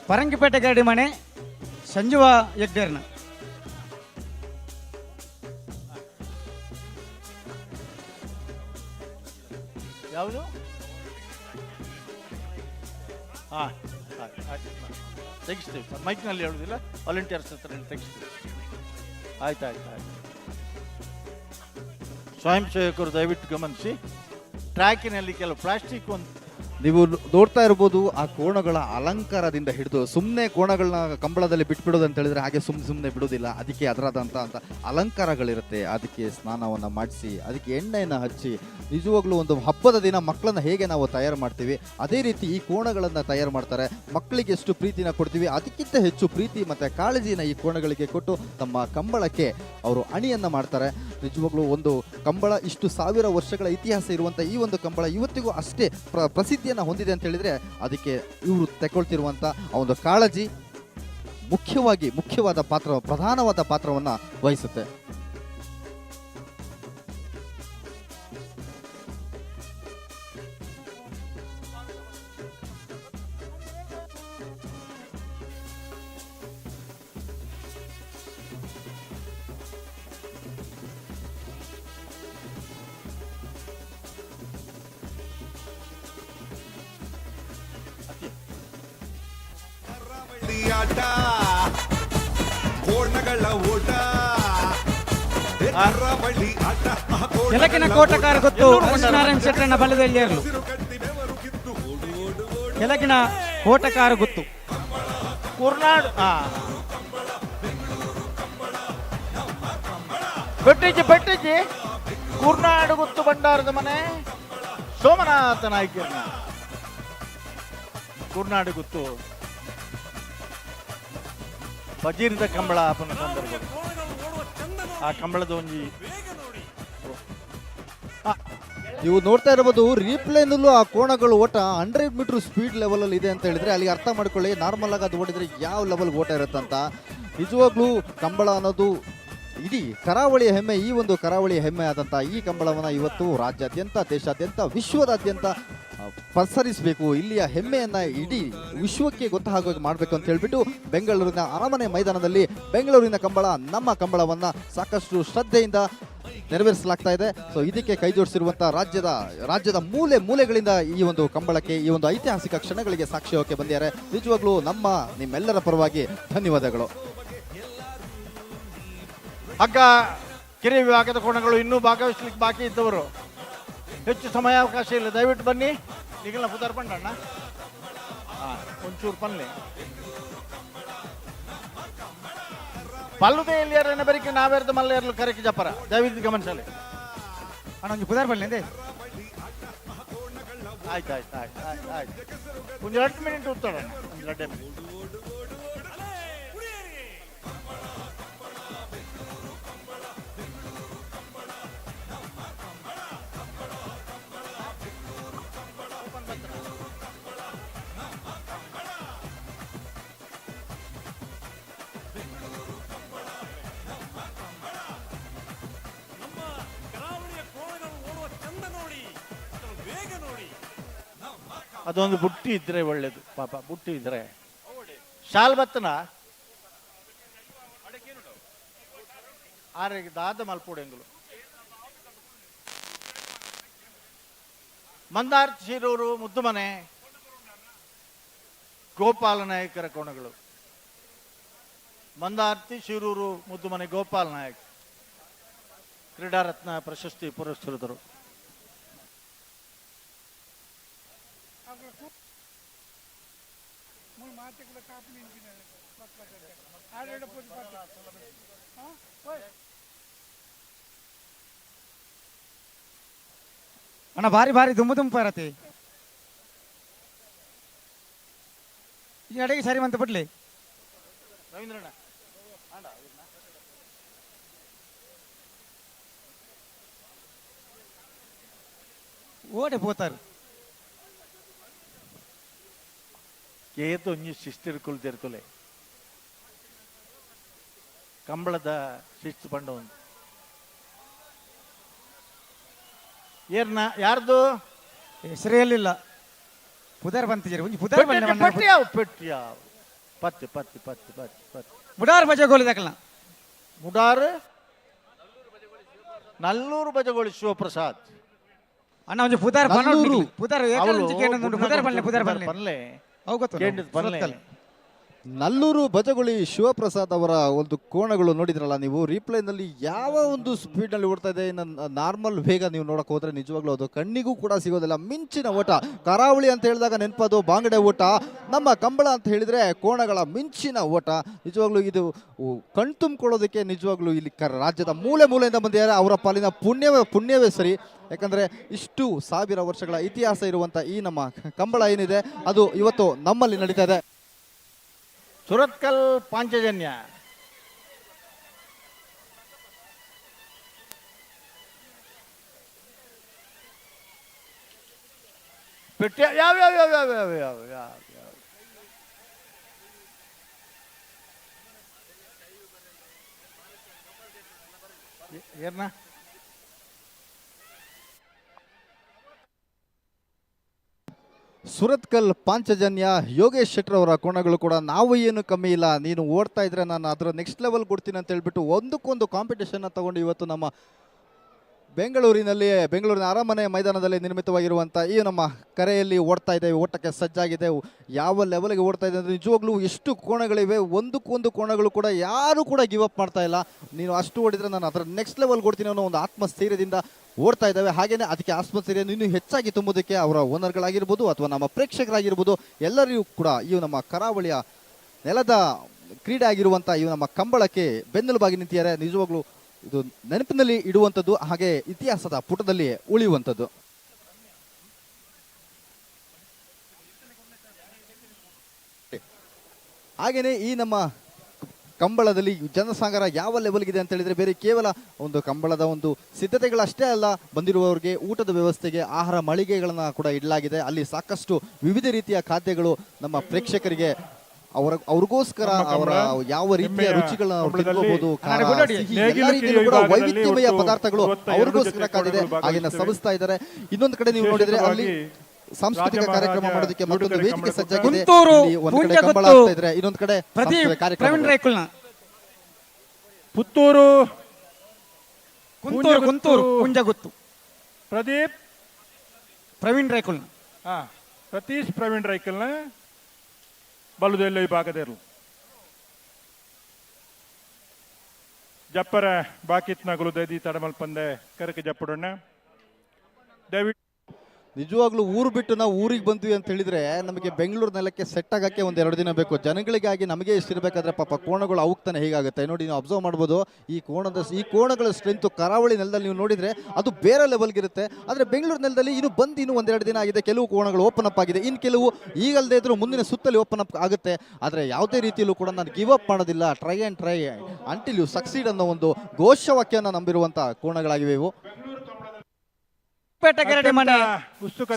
[SPEAKER 2] ಪರಂಗಿಪೇಟೆ ಗರಡಿ ಮನೆ ಸಂಜುವ ಯಗ್ಡೇರ್ನ.
[SPEAKER 15] ಯಾವುದು ಹಾ ತೆಗಿಸ್ತೀವಿ ಮೈಕ್ನಲ್ಲಿ ಹೇಳುದಿಲ್ಲ ವಾಲಂಟಿಯರ್ಸ್ ಹತ್ರ ತೆಗಿಸ್ತೀವಿ. ಆಯ್ತು ಸ್ವಯಂ ಸೇವಕರು ದಯವಿಟ್ಟು ಗಮನಿಸಿ, ಟ್ರ್ಯಾಕಿನಲ್ಲಿ ಕೆಲವು ಪ್ಲಾಸ್ಟಿಕ್ ಒಂದು
[SPEAKER 1] ನೀವು ನೋಡ್ತಾ ಇರ್ಬೋದು ಆ ಕೋಣಗಳ ಅಲಂಕಾರದಿಂದ ಹಿಡಿದು ಸುಮ್ಮನೆ ಕೋಣಗಳನ್ನ ಕಂಬಳದಲ್ಲಿ ಬಿಟ್ಬಿಡೋದು ಅಂತ ಹೇಳಿದ್ರೆ ಹಾಗೆ ಸುಮ್ಮನೆ ಬಿಡೋದಿಲ್ಲ. ಅದಕ್ಕೆ ಅದರದಂತ ಅಲಂಕಾರಗಳಿರುತ್ತೆ. ಅದಕ್ಕೆ ಸ್ನಾನವನ್ನು ಮಾಡಿಸಿ ಅದಕ್ಕೆ ಎಣ್ಣೆಯನ್ನು ಹಚ್ಚಿ ನಿಜವಾಗ್ಲೂ ಒಂದು ಹಬ್ಬದ ದಿನ ಮಕ್ಕಳನ್ನ ಹೇಗೆ ನಾವು ತಯಾರು ಮಾಡ್ತೀವಿ ಅದೇ ರೀತಿ ಈ ಕೋಣಗಳನ್ನು ತಯಾರು ಮಾಡ್ತಾರೆ. ಮಕ್ಕಳಿಗೆ ಎಷ್ಟು ಪ್ರೀತಿನ ಕೊಡ್ತೀವಿ ಅದಕ್ಕಿಂತ ಹೆಚ್ಚು ಪ್ರೀತಿ ಮತ್ತು ಕಾಳಜಿನ ಈ ಕೋಣಗಳಿಗೆ ಕೊಟ್ಟು ತಮ್ಮ ಕಂಬಳಕ್ಕೆ ಅವರು ಅಣಿಯನ್ನು ಮಾಡ್ತಾರೆ. ನಿಜವಾಗ್ಲೂ ಒಂದು ಕಂಬಳ ಇಷ್ಟು 1000 ವರ್ಷಗಳ ಇತಿಹಾಸ ಇರುವಂಥ ಈ ಒಂದು ಕಂಬಳ ಇವತ್ತಿಗೂ ಅಷ್ಟೇ ಪ್ರಸಿದ್ಧಿಯನ್ನು ಹೊಂದಿದೆ ಅಂತ ಹೇಳಿದ್ರೆ ಅದಕ್ಕೆ ಇವರು ತಗೊಳ್ತಿರುವಂಥ ಆ ಒಂದು ಕಾಳಜಿ ಪ್ರಧಾನವಾದ ಪಾತ್ರವನ್ನು ವಹಿಸುತ್ತೆ.
[SPEAKER 10] ಆಟ ಕೋಣಗಳ ಓಟ ಆಟ
[SPEAKER 2] ಕೆಳಗಿನ ಕೋಟಕಾರ ಗೊತ್ತು ನಾರಾಯಣ ಶೆಟ್ಟರನ್ನ ಬಲದಲ್ಲಿ ಏರ್ಲು. ಕೆಳಗಿನ ಕೋಟಕಾರ ಗೊತ್ತು
[SPEAKER 15] ಕುರ್ನಾಡು ಬೆಟ್ಟಿಜಿ ಕುರ್ನಾಡು ಗೊತ್ತು ಭಂಡಾರದ ಮನೆ ಸೋಮನಾಥ ನಾಯ್ಕರ್ನ ಕುರ್ನಾಡು ಗೊತ್ತು ಬಜೀರಿದ ಕಂಬಳ ಆಪನ ಸಂದರ್ಭ ಆ ಕಂಬಳದ ಒಂಜಿ
[SPEAKER 1] ನೀವು ನೋಡ್ತಾ ಇರಬಹುದು ರೀಪ್ಲೇನಲ್ಲೂ ಆ ಕೋಣಗಳು ಓಟ 100 ಮೀಟರ್ ಸ್ಪೀಡ್ ಲೆವೆಲಲ್ಲಿ ಇದೆ ಅಂತ ಹೇಳಿದ್ರೆ ಅಲ್ಲಿ ಅರ್ಥ ಮಾಡ್ಕೊಳ್ಳಿ ನಾರ್ಮಲ್ ಆಗಿ ಅದು ಓಡಿದ್ರೆ ಯಾವ ಲೆವೆಲ್ ಓಟ ಇರುತ್ತಂತ. ನಿಜವಾಗ್ಲೂ ಕಂಬಳ ಅನ್ನೋದು ಇಡೀ ಕರಾವಳಿಯ ಹೆಮ್ಮೆ. ಈ ಒಂದು ಕರಾವಳಿಯ ಹೆಮ್ಮೆ ಆದಂಥ ಈ ಕಂಬಳವನ್ನು ಇವತ್ತು ರಾಜ್ಯಾದ್ಯಂತ ದೇಶಾದ್ಯಂತ ವಿಶ್ವದಾದ್ಯಂತ ಪಸರಿಸಬೇಕು. ಇಲ್ಲಿಯ ಹೆಮ್ಮೆಯನ್ನು ಇಡೀ ವಿಶ್ವಕ್ಕೆ ಗೊತ್ತಾಗೋಗಿ ಮಾಡಬೇಕು ಅಂತ ಹೇಳ್ಬಿಟ್ಟು ಬೆಂಗಳೂರಿನ ಅರಮನೆ ಮೈದಾನದಲ್ಲಿ ಬೆಂಗಳೂರಿನ ಕಂಬಳ ನಮ್ಮ ಕಂಬಳವನ್ನು ಸಾಕಷ್ಟು ಶ್ರದ್ಧೆಯಿಂದ ನೆರವೇರಿಸಲಾಗ್ತಾ ಇದೆ. ಸೊ ಇದಕ್ಕೆ ಕೈ ಜೋಡಿಸಿರುವಂಥ ರಾಜ್ಯದ ಮೂಲೆಗಳಿಂದ ಈ ಒಂದು ಕಂಬಳಕ್ಕೆ ಈ ಒಂದು ಐತಿಹಾಸಿಕ ಕ್ಷಣಗಳಿಗೆ ಸಾಕ್ಷಿಯೋಕೆ ಬಂದಿದ್ದಾರೆ. ನಿಜವಾಗ್ಲೂ ನಿಮ್ಮೆಲ್ಲರ ಪರವಾಗಿ ಧನ್ಯವಾದಗಳು.
[SPEAKER 15] ಹಗ್ಗ ಕಿರಿ ವಿಭಾಗದ ಕೋಣಗಳು ಇನ್ನೂ ಭಾಗವಹಿಸಲಿಕ್ಕೆ ಬಾಕಿ ಇದ್ದವರು ಹೆಚ್ಚು ಸಮಯಾವಕಾಶ ಇಲ್ಲ, ದಯವಿಟ್ಟು ಬನ್ನಿ. ಈಗಲ್ಲ ಪುದಾರ್ ಪಂಡಣ್ಣ ಒಂಚೂರು ಪನ್ಲೆ ಪಲ್ಲುದೇ ಎಲ್ಲಿಯಾರ ಬರೀಕೆ ನಾವೇರ್ದ ಮಲ್ಲೇರ್ಲು ಕರೆಕ್ಕೆ ಜಪ್ಪರ ದಯವಿಟ್ಟು ಗಮನಿಸಲಿ
[SPEAKER 2] ಅಣ್ಣ ಒಂದು ಪುದಾರ್ ಬರಲಿ.
[SPEAKER 15] ಆಯ್ತು ಒಂದು 2 ಮಿನಿಟ್ ಉತ್ತೋಣ, ಒಂದು 2 ಮಿನಿಟ್. ಅದೊಂದು ಬುಟ್ಟಿ ಇದ್ರೆ ಒಳ್ಳೇದು ಪಾಪ, ಬುಟ್ಟಿ ಇದ್ರೆ ಶಾಲ್ ಬತ್ತನ ಆರೆಗೆ ದಾದ ಮಲ್ಪೂಡೆಂಗುಲು ಮಂದಾರ್ತಿ ಶಿರೂರು ಮುದ್ದುಮನೆ ಗೋಪಾಲ ನಾಯಕರ ಕೋಣಗಳು. ಮಂದಾರ್ತಿ ಶಿರೂರು ಮುದ್ದುಮನೆ ಗೋಪಾಲ ನಾಯಕ್ ಕ್ರೀಡಾರತ್ನ ಪ್ರಶಸ್ತಿ ಪುರಸ್ಕೃತರು.
[SPEAKER 2] ಅಣ್ಣ ಭಾರಿ ದುಂಬ ಇರತ್ತೆ ಈ ಅಡೆಗೆ ಸರಿ ಮಂತ ಬಿಡ್ಲಿ.
[SPEAKER 15] ರವೀಂದ್ರಣ್ಣ
[SPEAKER 2] ಓಡಿపోతారు.
[SPEAKER 15] ಏತು ಒಂಜಿ ಶಿಸ್ತಿರ್ಕುಲು ತೆರ್ಕುಲೆ ಕಂಬಳದ ಶಿಸ್ತು ಪಂಡ ಒಂದು ಏರ್ನ ಯಾರ್ದು
[SPEAKER 2] ಹೆಸರು ಹೇಳಿಲ್ಲ. ಪುದರ್ ಬಂತಿದ್ದೀರಿ ಒಂಜಿ ಪುದರ್
[SPEAKER 15] ಪೆಟ್ಟಿಯಾವ್ ಪೆಟ್ಟಿಯಾವ್ ಪತ್ತಿ ಪತ್ತಿ ಪತ್ತಿ ಪತ್ತಿ ಪತ್ತಿ
[SPEAKER 2] ಮುಡಾರ್ ಬಜಗೋಲಿ ದಕ್ಕಲ
[SPEAKER 15] ಮುಡಾರ್ ನಲ್ಲೂರು ಬಜಗೋಳಿ ಶಿವಪ್ರಸಾದ್
[SPEAKER 2] ಅಣ್ಣ ಒಂಜಿ ಪುದರ್
[SPEAKER 1] ನಲ್ಲೂರು.
[SPEAKER 2] ಪುದರ್ ಪುದರ್
[SPEAKER 15] ಪನ್ಲೆ
[SPEAKER 2] ಪನ್ಲೆ
[SPEAKER 1] ನಲ್ಲೂರು ಬಜಗುಳಿ ಶಿವಪ್ರಸಾದ್ ಅವರ ಒಂದು ಕೋಣಗಳು ನೋಡಿದ್ರಲ್ಲ ನೀವು ರೀಪ್ಲೈನಲ್ಲಿ ಯಾವ ಒಂದು ಸ್ಪೀಡ್ನಲ್ಲಿ ಓಡ್ತಾ ಇದೆ. ಇನ್ನು ನಾರ್ಮಲ್ ವೇಗ ನೀವು ನೋಡಕ್ಕೆ ಹೋದ್ರೆ ನಿಜವಾಗ್ಲೂ ಅದು ಕಣ್ಣಿಗೂ ಕೂಡ ಸಿಗೋದಿಲ್ಲ. ಮಿಂಚಿನ ಓಟ. ಕರಾವಳಿ ಅಂತ ಹೇಳಿದಾಗ ನೆನಪದು ಬಾಂಗಡೆ ಓಟ. ನಮ್ಮ ಕಂಬಳ ಅಂತ ಹೇಳಿದ್ರೆ ಕೋಣಗಳ ಮಿಂಚಿನ ಓಟ. ನಿಜವಾಗ್ಲೂ ಇದು ಕಣ್ತುಂಬಿಕೊಳ್ಳೋದಕ್ಕೆ ನಿಜವಾಗ್ಲೂ ಇಲ್ಲಿ ರಾಜ್ಯದ ಮೂಲೆ ಮೂಲೆಯಿಂದ ಬಂದಿದ್ದಾರೆ. ಅವರ ಪಾಲಿನ ಪುಣ್ಯವೇ ಸರಿ. ಯಾಕಂದರೆ ಇಷ್ಟು ಸಾವಿರ ವರ್ಷಗಳ ಇತಿಹಾಸ ಇರುವಂಥ ಈ ನಮ್ಮ ಕಂಬಳ ಏನಿದೆ ಅದು ಇವತ್ತು ನಮ್ಮಲ್ಲಿ ನಡೀತಾ ಇದೆ.
[SPEAKER 15] ಸುರತ್ಕಲ್ ಪಾಂಚಜನ್ಯ ಪೆಟ್ಟಿ ಯಾವ ಯಾವ ಯಾವ ಯಾವ ಯಾವ ಯಾವ ಯಾವ ಏರ್ನ
[SPEAKER 1] ಸುರತ್ಕಲ್ ಪಾಂಚಜನ್ಯ ಯೋಗೇಶ್ ಶೆಟ್ಟರ್ ಅವರ ಕೋಣಗಳು ಕೂಡ ನಾವು ಏನು ಕಮ್ಮಿ ಇಲ್ಲ, ನೀನು ಓಡ್ತಾ ಇದ್ರೆ ನಾನು ಅದರ ನೆಕ್ಸ್ಟ್ ಲೆವೆಲ್ ಕೊಡ್ತೀನಿ ಅಂತ ಹೇಳ್ಬಿಟ್ಟು ಒಂದಕ್ಕೊಂದು ಕಾಂಪಿಟೇಷನ್ನ ತಗೊಂಡು ಇವತ್ತು ನಮ್ಮ ಬೆಂಗಳೂರಿನ ಅರಮನೆ ಮೈದಾನದಲ್ಲಿ ನಿರ್ಮಿತವಾಗಿರುವಂಥ ಈ ನಮ್ಮ ಕರೆಯಲ್ಲಿ ಓಡ್ತಾ ಇದ್ದೇವೆ. ಓಟಕ್ಕೆ ಸಜ್ಜಾಗಿದೆ. ಯಾವ ಲೆವೆಲ್ಗೆ ಓಡ್ತಾ ಇದೆ ಅಂದರೆ ನಿಜವಾಗ್ಲೂ ಎಷ್ಟು ಕೋಣಗಳಿವೆ. ಒಂದಕ್ಕೊಂದು ಕೋಣಗಳು ಕೂಡ ಯಾರು ಕೂಡ ಗಿವ್ ಅಪ್ ಮಾಡ್ತಾ ಇಲ್ಲ. ನೀನು ಅಷ್ಟು ಓಡಿದ್ರೆ ನಾನು ಅದರ ನೆಕ್ಸ್ಟ್ ಲೆವೆಲ್ ಕೊಡ್ತೀನಿ ಅನ್ನೋ ಒಂದು ಆತ್ಮಸ್ಥೈರ್ಯದಿಂದ ಓಡ್ತಾ ಇದ್ದಾವೆ. ಹಾಗೆಯೇ ಅದಕ್ಕೆ ಆತ್ಮಸ್ಥೈರ್ಯವನ್ನು ಇನ್ನೂ ಹೆಚ್ಚಾಗಿ ತುಂಬುವುದಕ್ಕೆ ಅವರ ಓನರ್ಗಳಾಗಿರ್ಬೋದು ಅಥವಾ ನಮ್ಮ ಪ್ರೇಕ್ಷಕರಾಗಿರ್ಬೋದು ಎಲ್ಲರಿಗೂ ಕೂಡ ಈ ನಮ್ಮ ಕರಾವಳಿಯ ನೆಲದ ಕ್ರೀಡೆ ಆಗಿರುವಂಥ ಈ ನಮ್ಮ ಕಂಬಳಕ್ಕೆ ಬೆನ್ನೆಲುಬಾಗಿ ನಿಂತಿದ್ದಾರೆ. ನಿಜವಾಗ್ಲೂ ಇದು ನೆನಪಿನಲ್ಲಿ ಇಡುವಂಥದ್ದು, ಹಾಗೆ ಇತಿಹಾಸದ ಪುಟದಲ್ಲಿ ಉಳಿಯುವಂಥದ್ದು. ಹಾಗೆಯೇ ಈ ನಮ್ಮ ಕಂಬಳದಲ್ಲಿ ಜನಸಾಗರ ಯಾವ ಲೆವೆಲ್ಗಿದೆ ಅಂತ ಹೇಳಿದ್ರೆ ಬೇರೆ ಕೇವಲ ಒಂದು ಕಂಬಳದ ಒಂದು ಸಿದ್ಧತೆಗಳಷ್ಟೇ ಅಲ್ಲ, ಬಂದಿರುವವರಿಗೆ ಊಟದ ವ್ಯವಸ್ಥೆಗೆ ಆಹಾರ ಮಳಿಗೆಗಳನ್ನ ಕೂಡ ಇಡಲಾಗಿದೆ. ಅಲ್ಲಿ ಸಾಕಷ್ಟು ವಿವಿಧ ರೀತಿಯ ಖಾದ್ಯಗಳು ನಮ್ಮ ಪ್ರೇಕ್ಷಕರಿಗೆ ಅವ್ರಿಗೋಸ್ಕರ ಅವರ ಯಾವ ರೀತಿಯ ರುಚಿಗಳನ್ನ ತಿಳ್ಕೋಬಹುದು, ಎಲ್ಲ ರೀತಿಯಲ್ಲೂ ಕೂಡ ವೈವಿಧ್ಯಮಯ ಪದಾರ್ಥಗಳು ಅವ್ರಿಗೋಸ್ಕರ ಕಾದಿದೆ. ಹಾಗೆಲ್ಲ ಸವಿಸ್ತಾ ಇದ್ದಾರೆ. ಇನ್ನೊಂದು ಕಡೆ ನೀವು ನೋಡಿದ್ರೆ ಅಲ್ಲಿ ಸಾಂಸ್ಕೃತಿಕ ಕಾರ್ಯಕ್ರಮ ಮಾಡೋದಕ್ಕೆ ಮತ್ತೊಂದು ವೇದಿಕೆ ಸಜ್ಜಾಗಿದೆ. ಒಂದು ಕಡೆ ಕಂಬಳ ಆಗ್ತಾ ಇದ್ರೆ, ಇನ್ನೊಂದು ಕಡೆ ಕಾರ್ಯಕ್ರಮ.
[SPEAKER 7] ಪುತ್ತೂರು
[SPEAKER 2] ಕುಂಜಗುತ್ತು
[SPEAKER 7] ಪ್ರದೀಪ್
[SPEAKER 2] ಪ್ರವೀಣ್ ರೈಕುಲ್
[SPEAKER 7] ಪ್ರತೀಶ್ ಪ್ರವೀಣ್ ರೈಕಲ್ನ ಬಲುದೆಲ್ಲ ವಿಭಾಗದೆರು ಜಪ್ಪರ ಬಾಕಿತ್ ನಗಲು ದೈದಿ ತಡಮಲ್ಪಂದೆ ಕರಕೆ ಜಪ್ಪಡಣ್ಣ ದಯವಿಟ್ಟು.
[SPEAKER 1] ನಿಜವಾಗ್ಲೂ ಊರು ಬಿಟ್ಟು ನಾವು ಊರಿಗೆ ಬಂದ್ವಿ ಅಂತ ಹೇಳಿದ್ರೆ ನಮಗೆ ಬೆಂಗಳೂರು ನೆಲಕ್ಕೆ ಸೆಟ್ ಆಗಕ್ಕೆ ಒಂದು 2 ದಿನ ಬೇಕು. ಜನಗಳಿಗಾಗಿ ನಮಗೆ ಇಷ್ಟಿರಬೇಕಾದ್ರೆ ಪಾಪ ಕೋಣಗಳು ಅವಕ್ತಾನೆ ಹೇಗಾಗುತ್ತೆ ನೋಡಿ. ನೀವು ಅಬ್ಸರ್ವ್ ಮಾಡ್ಬೋದು ಈ ಕೋಣಗಳ ಸ್ಟ್ರೆಂತ್ ಕರಾವಳಿ ನೆಲದಲ್ಲಿ ನೀವು ನೋಡಿದ್ರೆ ಅದು ಬೇರೆ ಲೆವೆಲ್ಗೆ ಇರುತ್ತೆ. ಆದರೆ ಬೆಂಗಳೂರು ನೆಲದಲ್ಲಿ ಇನ್ನೂ 1-2 ದಿನ ಆಗಿದೆ. ಕೆಲವು ಕೋಣಗಳು ಓಪನ್ ಅಪ್ ಆಗಿದೆ, ಇನ್ನು ಕೆಲವು ಈಗಲ್ಲದೆ ಇದ್ರೂ ಮುಂದಿನ ಸುತ್ತಲ್ಲಿ ಓಪನ್ ಅಪ್ ಆಗುತ್ತೆ. ಆದರೆ ಯಾವುದೇ ರೀತಿಯಲ್ಲೂ ಕೂಡ ನಾನು ಗಿವ್ ಅಪ್ ಮಾಡೋದಿಲ್ಲ, ಟ್ರೈ ಅಂಟಿಲ್ ಯು ಸಕ್ಸೀಡ್ ಅನ್ನೋ ಒಂದು ಘೋಷವಾಕ್ಯನ ನಂಬಿರುವಂಥ ಕೋಣಗಳಾಗಿವೆ ಇವು.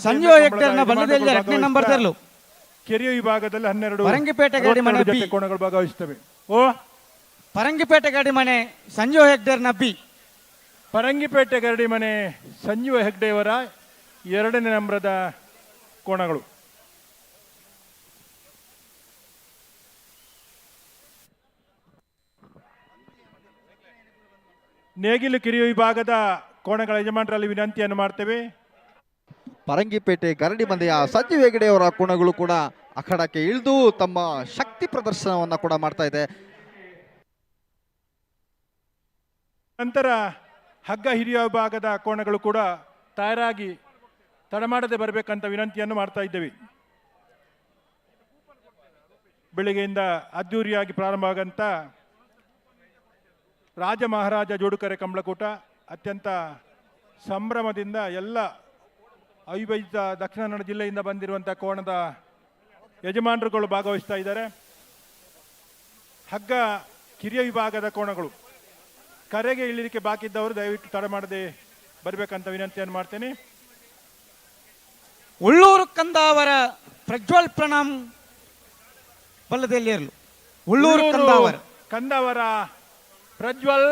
[SPEAKER 2] ಸಂಜು ಹೆಕ್ಟೇರ್ನ ಬಲ್ಲದಲ್ಲಿ 2ನೇ ನಂಬರ್ ತರಲು
[SPEAKER 7] ಕೆರೆಯ ವಿಭಾಗದಲ್ಲಿ 12
[SPEAKER 2] ಪರಂಗಿಪೇಟೆ ಗಾಡಿ ಮನೆ ಬಿ
[SPEAKER 7] ಕೋಣಗಳು ಭಾಗವಹಿಸುತ್ತವೆ.
[SPEAKER 2] ಪರಂಗಿಪೇಟೆ ಗಾಡಿ ಮನೆ ಸಂಜು ಹೆಕ್ಟೇರ್ನ ಬಿ.
[SPEAKER 7] ಪರಂಗಿಪೇಟೆ ಗರಡಿ ಮನೆ ಸಂಜೀವ ಹೆಗ್ಡೆಯವರ 2ನೇ ನಂಬರದ ಕೋಣಗಳು. ನೇಗಿಲು ಕಿರಿಯ ವಿಭಾಗದ ಕೋಣಗಳ ಯಜಮಾನರಲ್ಲಿ ವಿನಂತಿಯನ್ನು ಮಾಡ್ತೇವೆ.
[SPEAKER 1] ಪರಂಗಿಪೇಟೆ ಗರಡಿ ಮಂದೆಯ ಸಂಜೀವ್ ಹೆಗ್ಡೆ ಅವರ ಕೋಣಗಳು ಕೂಡ ಅಖಾಡಕ್ಕೆ ಇಳಿದು ತಮ್ಮ ಶಕ್ತಿ ಪ್ರದರ್ಶನವನ್ನ ಕೂಡ ಮಾಡ್ತಾ ಇದೆ.
[SPEAKER 7] ನಂತರ ಹಗ್ಗ ಹಿರಿಯ ವಿಭಾಗದ ಕೋಣಗಳು ಕೂಡ ತಯಾರಾಗಿ ತಡಮಾಡದೆ ಬರಬೇಕಂತ ವಿನಂತಿಯನ್ನು ಮಾಡ್ತಾ ಇದ್ದೇವೆ. ಬೆಳಿಗ್ಗೆಯಿಂದ ಅದ್ದೂರಿಯಾಗಿ ಪ್ರಾರಂಭ ಆಗಂತ ರಾಜ ಮಹಾರಾಜ ಜೋಡುಕರೆ ಕಂಬಳಕೂಟ ಅತ್ಯಂತ ಸಂಭ್ರಮದಿಂದ ಎಲ್ಲ ಅವಿಭಜಿತ ದಕ್ಷಿಣ ಕನ್ನಡ ಜಿಲ್ಲೆಯಿಂದ ಬಂದಿರುವಂಥ ಕೋಣದ ಯಜಮಾನರುಗಳು ಭಾಗವಹಿಸ್ತಾ ಇದ್ದಾರೆ. ಹಗ್ಗ ಕಿರಿಯ ವಿಭಾಗದ ಕೋಣಗಳು ಕರೆಗೆ ಇಳಿಲಿಕ್ಕೆ ಬಾಕಿ ಇದ್ದವರು ದಯವಿಟ್ಟು ತಡ ಮಾಡದೆ ಬರಬೇಕಂತ ವಿನಂತಿಯನ್ನು ಮಾಡ್ತೇನೆ.
[SPEAKER 2] ಉಳ್ಳೂರು ಕಂದಾವರ ಪ್ರಜ್ವಲ್ ಪ್ರಣಾಮ್ ಬಲ್ಲದಲ್ಲಿ ಇರಲು. ಉಳ್ಳೂರು ಕಂದಾವರ
[SPEAKER 7] ಕಂದಾವರ ಪ್ರಜ್ವಲ್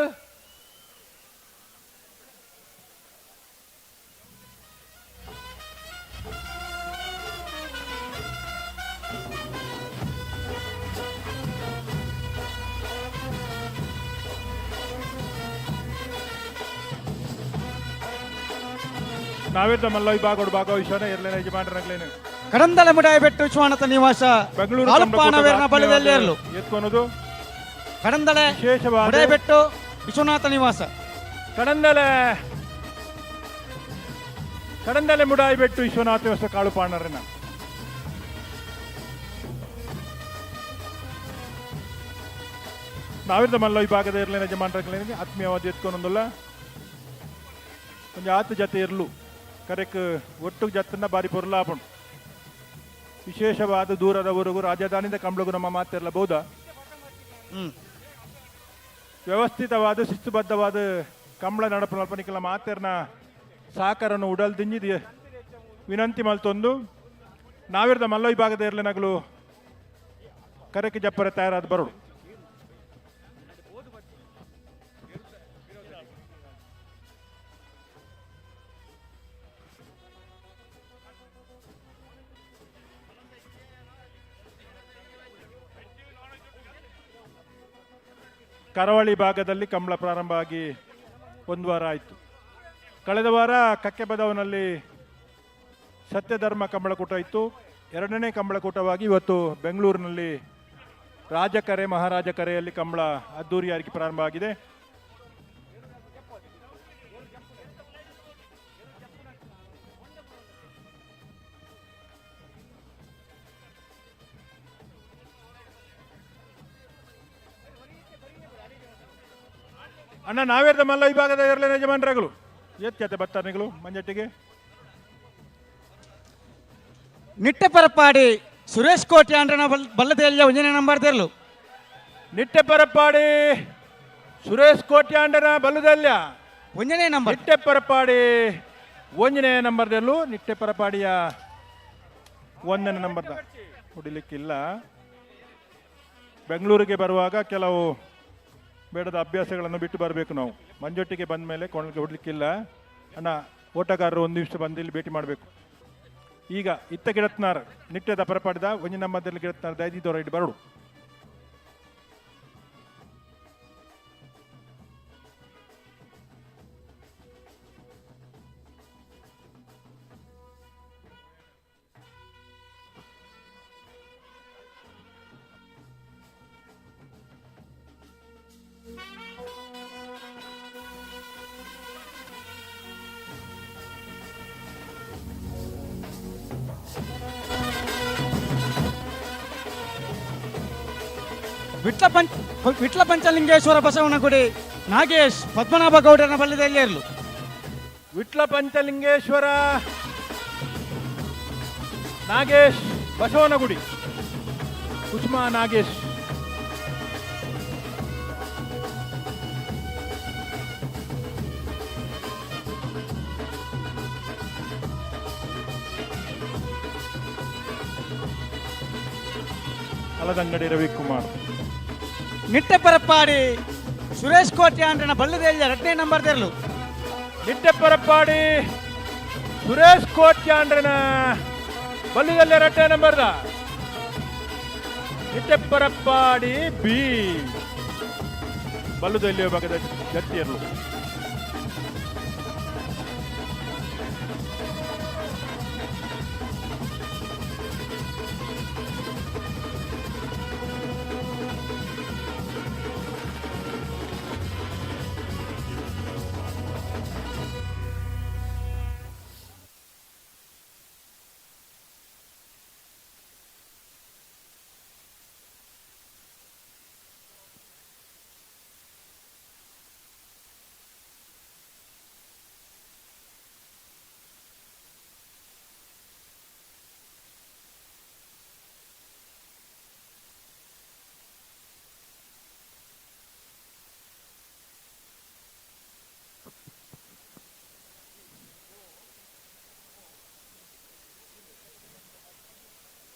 [SPEAKER 7] ನಾವಿದ್ದ ಮಲ್ಲ ವಿಭಾಗೋಡು ಭಾಗವಹಿಸೋಣ ಎರಡನೇ ಯಜಮಾನರಾಗ್ಲೇನು
[SPEAKER 2] ಕಡಂದಲ ಮುಡಾಯ ಬೆಟ್ಟು ವಿಶ್ವನಾಥ ನಿವಾಸ
[SPEAKER 7] ಬೆಂಗಳೂರು
[SPEAKER 2] ಆಲ್ಪಾಣವೇರನ ಬಳಿಯಲ್ಲಿ ಇರಲು.
[SPEAKER 7] ಎತ್ಕೊನೋದು
[SPEAKER 2] ಕಡಂದಲೆ
[SPEAKER 7] ವಿಶೇಷವಾದ
[SPEAKER 2] ಮುಡಾಯ ಬೆಟ್ಟು ವಿಶ್ವನಾಥ ನಿವಾಸ
[SPEAKER 7] ಕಡಂದಲೆ ಮುಡಾಯಿ ಬೆಟ್ಟು ವಿಶ್ವನಾಥ ನಿವಾಸ ಕಾಳು ಪಾಣರನ ನಾವಿದ್ದ ಮಲ್ಲ ವಿಭಾಗದ ಎರಡನೇ ಯಜಮಾನರಾಗ್ಲೇನಿಗೆ ಆತ್ಮೀಯವಾದ ಎತ್ಕೊನೊಂದಲ್ಲ ಕೊಂಚ ಆತ ಜತೆ ಇರಲು ಕರೆಕ್ ಒಟ್ಟು ಜತ್ತನ್ನ ಬಾರಿ ಪೊರ್ಲಾಪುಂಡು ವಿಶೇಷವಾದ ದೂರದವರೆಗೂ ರಾಜಧಾನಿಯಿಂದ ಕಂಬಳಗೂ ನಮ್ಮ ಮಾತಿರಲಬಹುದಾ ವ್ಯವಸ್ಥಿತವಾದ ಶಿಸ್ತುಬದ್ಧವಾದ ಕಂಬಳ ನಡಪು ನಲ್ಪನಿಕಲ ಮಾತೆರ್ನ ಸಾಕಾರನ್ನು ಉಡಲ್ ದಿಂಜಿದ ವಿನಂತಿ ಮಲ್ತೊಂದು ನಾವಿರದ ಮಲ್ಲ ವಿಭಾಗದ ಇರ್ಲಿನಗಲು ಕರೆಕ್ಕೆ ಜಪ್ಪರ ತಯಾರಾದ ಬರೋಡು ಕರಾವಳಿ ಭಾಗದಲ್ಲಿ ಕಂಬಳ ಪ್ರಾರಂಭ ಆಗಿ ಒಂದು ವಾರ ಆಯಿತು. ಕಳೆದ ವಾರ ಕಕ್ಕೆಬದವನಲ್ಲಿ ಸತ್ಯಧರ್ಮ ಕಂಬಳಕೂಟ ಇತ್ತು. ಎರಡನೇ ಕಂಬಳಕೂಟವಾಗಿ ಇವತ್ತು ಬೆಂಗಳೂರಿನಲ್ಲಿ ರಾಜಕರೆ ಮಹಾರಾಜ ಕರೆಯಲ್ಲಿ ಕಂಬಳ ಅದ್ದೂರಿಯಾಗಿ ಪ್ರಾರಂಭ ಆಗಿದೆ. ಅಣ್ಣ ನಾವೇರ್ದ ಮಲ್ಲ ವಿಭಾಗದ ಎರಡನೇ ಯಜಮಾನರಾಗಲು ಎತ್ತೆ ಬತ್ತಾನೆಗಳು ಮಂಜಟ್ಟಿಗೆ
[SPEAKER 2] ನಿಟ್ಟೆಪರಪ್ಪಾಡಿ ಸುರೇಶ್ ಕೋಟೆ ಅಂಡ್ರನ ಬಲ್ಲದೆಲ್ಲ ಒಂದನೇ ನಂಬರ್ ತೆರಲು.
[SPEAKER 7] ನಿಟ್ಟೆಪರಪ್ಪಾಡಿ ಸುರೇಶ್ ಕೋಟೆ ಅಂಡನ ಬಲ್ಲದೆಲ್ಲ
[SPEAKER 2] ಒಂದನೇ ನಂಬರ್.
[SPEAKER 7] ನಿಟ್ಟೆಪರಪ್ಪಾಡಿ ಒಂದನೇ ನಂಬರ್ದಲ್ಲೂ ನಿಟ್ಟೆಪರಪಾಡಿಯ ಒಂದನೇ ನಂಬರ್ದ ಹೊಡಿಲಿಕ್ಕಿಲ್ಲ. ಬೆಂಗಳೂರಿಗೆ ಬರುವಾಗ ಕೆಲವು ಬೇಡದ ಅಭ್ಯಾಸಗಳನ್ನು ಬಿಟ್ಟು ಬರಬೇಕು ನಾವು. ಮಂಜೊಟ್ಟಿಗೆ ಬಂದ ಮೇಲೆ ಕೊಣಲಿಗೆ ಹೊಡ್ಲಿಕ್ಕಿಲ್ಲ ಅಣ್ಣ. ಓಟಗಾರರು ಒಂದು ನಿಮಿಷ ಬಂದು ಇಲ್ಲಿ ಭೇಟಿ ಮಾಡಬೇಕು. ಈಗ ಇತ್ತ ಗಿಡತ್ನಾರ್ ನಿಟ್ಟೆದ ಪರಪಾಡಿದ ಒಂಜಿ ನಮ್ಮದಲ್ಲಿ ಗಿಡತ್ನಾರ್ ದೈದಿದ್ದವರ ಇಟ್ಟು ಬರಡು.
[SPEAKER 2] ವಿಟ್ಲ ಪಂಚಲಿಂಗೇಶ್ವರ ಬಸವನಗುಡಿ ನಾಗೇಶ್ ಪದ್ಮನಾಭ ಗೌಡರನ ಬಲ್ಲದಲ್ಲಿ ಇರಲು.
[SPEAKER 7] ವಿಟ್ಲ ಪಂಚಲಿಂಗೇಶ್ವರ ನಾಗೇಶ್ ಬಸವನಗುಡಿ ಕುಸುಮಾ ನಾಗೇಶ್ ಅಲದಂಗಡಿ ರವಿಕುಮಾರ್.
[SPEAKER 2] ನಿಟ್ಟೆಪರಪ್ಪಾಡಿ ಸುರೇಶ್ ಕೋಟೆ ಅಂಡ್ರನ ಬಲ್ಲದಲ್ಲಿ ಎರಡನೇ ನಂಬರ್ ತೆರಲು.
[SPEAKER 7] ನಿಟ್ಟೆಪರಪ್ಪಾಡಿ ಸುರೇಶ್ ಕೋಟೆ ಅಂಡ್ರನ ಬಲ್ಲದಲ್ಲಿ ಎರಡನೇ ನಂಬರ್ದ ನಿಟ್ಟೆಪರಪ್ಪಾಡಿ ಬಿ ಬಲ್ಲದಲ್ಲಿ ಭಾಗದ ಜತ್ತಿಯರು.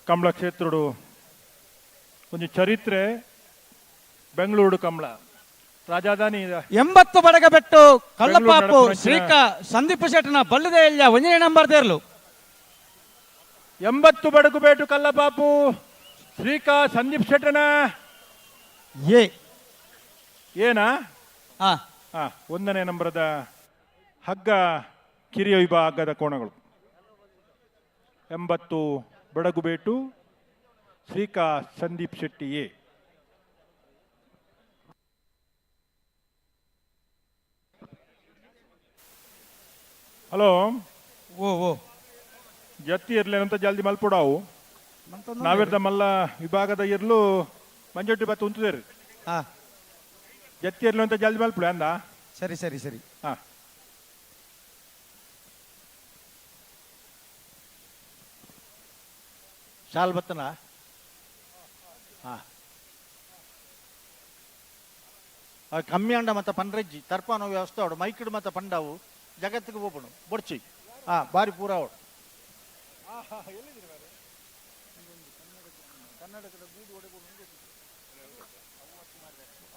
[SPEAKER 7] ಕಂಬಳ ಕ್ಷೇತ್ರಡು ಒಂದು ಚರಿತ್ರೆ ಬೆಂಗಳೂರು ಕಂಬಳ ರಾಜಧಾನಿ
[SPEAKER 2] 80 ಬಡಗಬೆಟ್ಟು ಕಲ್ಲಪಾಪು
[SPEAKER 7] ಬೆಂಗಳೂರು
[SPEAKER 2] ಶ್ರೀಕ ಸಂದೀಪ್ ಶೆಟ್ಟನ ಬಲ್ಲದೆ ಇಲ್ಲ 1ನೇ ನಂಬರ್ ದೇರ್ಲು
[SPEAKER 7] 80 ಬಡಗುಬೇಟು ಕಲ್ಲಪಾಪು ಶ್ರೀಕಾ ಸಂದೀಪ್ ಶೆಟ್ಟನ ಏನಾ 1ನೇ ನಂಬರದ ಹಗ್ಗ ಕಿರಿಯ ವಿಭಾಗದ ಕೋಣಗಳು 80 ಬಡಗುಬೇಟು ಶ್ರೀಕಾ ಸಂದೀಪ್ ಶೆಟ್ಟಿ ಎ. ಹಲೋ
[SPEAKER 2] ಓ
[SPEAKER 7] ಜತ್ತಿ ಇರ್ಲೇನಂತ ಜಲ್ದಿ ಮಲ್ಪುಡಾವು ನಾವಿರ್ದ ಮಲ್ಲ ವಿಭಾಗದ ಇರ್ಲು ಮಂಜೊಟ್ಟಿ ಬತ್ತು ಉಂತದೇರಿ ಜತ್ತಿ ಇರ್ಲು ಅಂತ ಜಲ್ದಿ ಮಲ್ಪುಡ ಅಂದ
[SPEAKER 2] ಸರಿ ಸರಿ ಸರಿ
[SPEAKER 15] ಶಾಲ್ ಬತ್ತನ ಕಮ್ಮಿ ಅಂಡ ಮತ್ತ ಪಂಡ್ರಜ್ಜಿ ತರ್ಪಾನೋ ವ್ಯವಸ್ಥೆ ಅವಡು ಮೈಕಿಡು ಮತ್ತ ಪಂಡಾವು ಜಗತ್ತಿಗೆ ಹೋಗ್ಬಿಡು ಬೊಡ್ಚಿ ಬಾರಿ ಪೂರ ಅವಡು ಕನ್ನಡಕದ ಗೂಡು ಹೊಡೆಬೋದು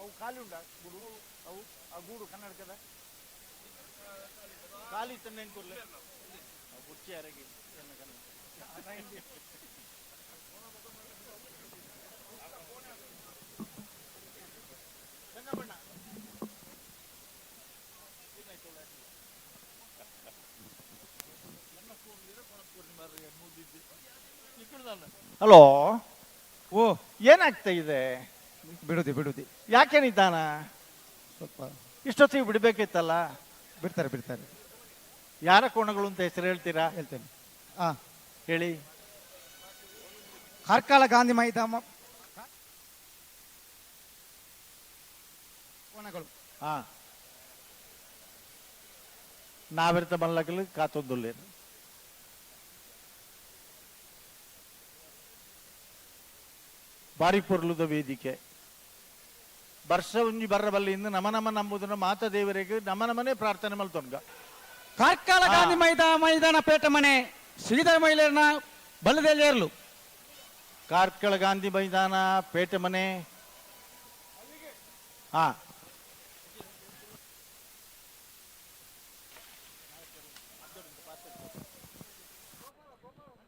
[SPEAKER 15] ಅವು ಖಾಲಿ ಉಂಡ ಗೂಡು ಅವು ಆ ಗೂಡು ಕನ್ನಡಕದ ಖಾಲಿ ತಂದೆ ಕೊಡ್ಲೆ ಬುಚ್ಚಿ ಯಾರಿಗೆ ಹಲೋ
[SPEAKER 2] ಓ
[SPEAKER 15] ಏನಾಗ್ತಾ ಇದೆ
[SPEAKER 2] ಬಿಡುದಿ
[SPEAKER 15] ಯಾಕೆ ನಿಧಾನ
[SPEAKER 2] ಸ್ವಲ್ಪ
[SPEAKER 15] ಇಷ್ಟೊತ್ತಿಗೆ ಬಿಡ್ಬೇಕಿತ್ತಲ್ಲ
[SPEAKER 2] ಬಿಡ್ತಾರೆ
[SPEAKER 15] ಯಾರ ಕೋಣಗಳು ಅಂತ ಹೆಸರು ಹೇಳ್ತೀರಾ
[SPEAKER 2] ಹೇಳ್ತೇನೆ
[SPEAKER 15] ಹೇಳಿ
[SPEAKER 2] ಕಾರ್ಕಳ ಗಾಂಧಿ ಮೈದಾನ ಕೋಣಗಳು
[SPEAKER 15] ನಾವಿರ್ತ ಮಲ್ಲಕಲು ಕಾತೊಂದುಲ್ಲೇನು ಬಾರಿ ಪೊರ್ಲುದ ವೇದಿಕೆ ವರ್ಷ ಒಂಜಿ ಬರಬಲ್ಲಿಂದ ನಮ ನಂಬುದನ್ನ ಮಾತ ದೇವರಿಗೆ ನಮನೇ ಪ್ರಾರ್ಥನೆ ಮಲ್ತೊನ್ಗ
[SPEAKER 2] ಕಾರ್ಕಳ ಗಾಂಧಿ ಮೈದಾನ ಪೇಟ ಮನೆ ಶ್ರೀಧರ ಮಹಿಳೆಯರನ್ನ ಬಲ್ಲದಲ್ಲಿ ಏರ್ಲು
[SPEAKER 15] ಕಾರ್ಕಳ ಗಾಂಧಿ ಮೈದಾನ ಪೇಟೆ ಮನೆ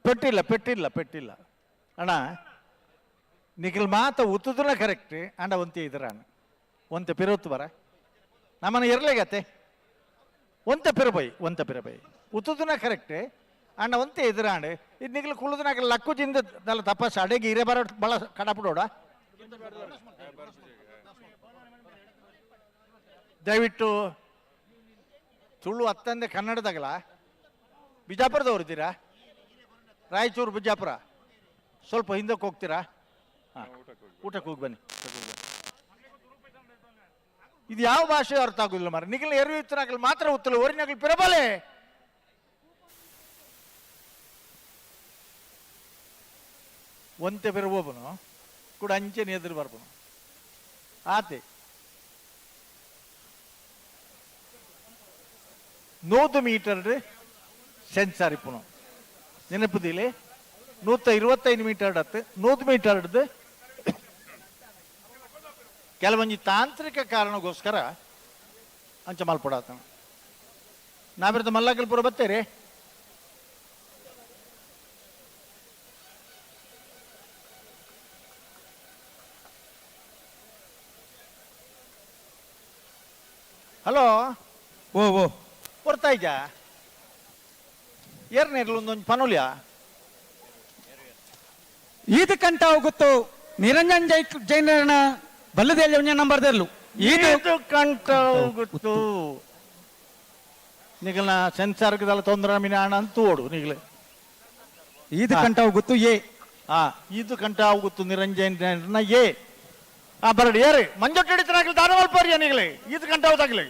[SPEAKER 15] ಪೆಟ್ಟಿಲ್ಲ ಅಣ್ಣ ನಿಖಿಲ್ ಮಾತ ಉತ್ತುದನ ಕರೆಕ್ಟ್ ಅಂಡ ಒಂತೆ ಇದರಾಣ ಒಂತೆ ಪಿರೋತ್ತು ಬರ ನಮ್ಮನ್ನ ಇರ್ಲೇಗತ್ತೆ ಒಂತೆ ಪಿರಬೈ ಉತ್ತುದನ ಕರೆಕ್ಟ್ ಅಂಡ ಒಂತೆ ಇದರಾಂಡ್ ಇದು ನಿಖಿಲ್ ಕುಳುದನಾಗ ಲಕ್ಕು ಜಿಂದ ನಲ್ಲ ತಪಸ್ ಅಡೆಗೆ ಇರೇ ಬರೋ ಬಳ ಕಡಪಡೋಡ ದಯವಿಟ್ಟು ಸುಳ್ಳು ಹತ್ತಂದೆ ಕನ್ನಡದಾಗಲ ಬಿಜಾಪುರದವ್ರಿದ್ದೀರಾ ರಾಯಚೂರು ಬಿಜಾಪುರ ಸ್ವಲ್ಪ ಹಿಂದಕ್ಕೆ ಹೋಗ್ತೀರಾ ಊಟಕ್ಕೆ ಹೋಗಿ ಬನ್ನಿ ಇದು ಯಾವ ಭಾಷೆ ಅರ್ಥ ಆಗುದಿಲ್ಲ ಮಾರ ನಿಖಿಲ್ ಎರು ಇತ್ತನಾಗಲ್ ಮಾತ್ರ ಉತ್ತಲ ಒರಿನಾಗಲ್ ಪಿರಬಲೆ ಒಂತೆ ಪಿರಬೋಬನು ಕೂಡ ಅಂಚೆನೆ ಎದುರು ಬರ್ಬನು ಆತೆ 100 ಮೀಟರ್ ಸೆನ್ಸಾರ್ ಇಪ್ಪನು ನೆನಪುದಿಲ್ಲ 125 ಮೀಟರ್ 100 ಮೀಟರ್ ಕೆಲವೊಂದು ತಾಂತ್ರಿಕ ಕಾರಣಕ್ಕೋಸ್ಕರ ಅಂಚ ಮಲ್ಪಡಾತ ನಾವಿರ್ತ ಮಲ್ಲಕಲ್ಪುರ ಬತ್ತೇರಿ ಹಲೋ
[SPEAKER 2] ಓ
[SPEAKER 15] ಬರ್ತಾಯಿಜ ಏರ್ನೇರ್ಲೊಂದೊಂದು ಪನುಲ್ಯ
[SPEAKER 2] ಈದ್ ಕಂಟ ಹೋಗುತ್ತು ನಿರಂಜನ್ ಜೈನರನ ಬಲ್ಲದಲ್ಲಿ 1ನೇ ನಂಬರ್ ದೇರ್ಲು
[SPEAKER 15] ಇದು ಕಂಟ ಹೋಗುತ್ತು ನಿಗಲ್ನ ಸೆನ್ಸಾರ್ಗದಲ್ಲ ತೊಂದರೆ ಮಿನಾಣ ಅಂತ ಓಡು ನಿಗಲೆ
[SPEAKER 2] ಈದ್ ಕಂಟ ಹೋಗುತ್ತು
[SPEAKER 15] ಇದು ಕಂಟ ಹೋಗುತ್ತು ನಿರಂಜನ ಏ ಬರಡಿ ಏರಿ ಮಂಜೊಟ್ಟು ಹಿಡಿತನಾಗಲಿ ದಾನ ಮಲ್ಪರಿಯ ನಿಗಲೆ ಇದು ಕಂಟ ಹೋದಾಗಲಿ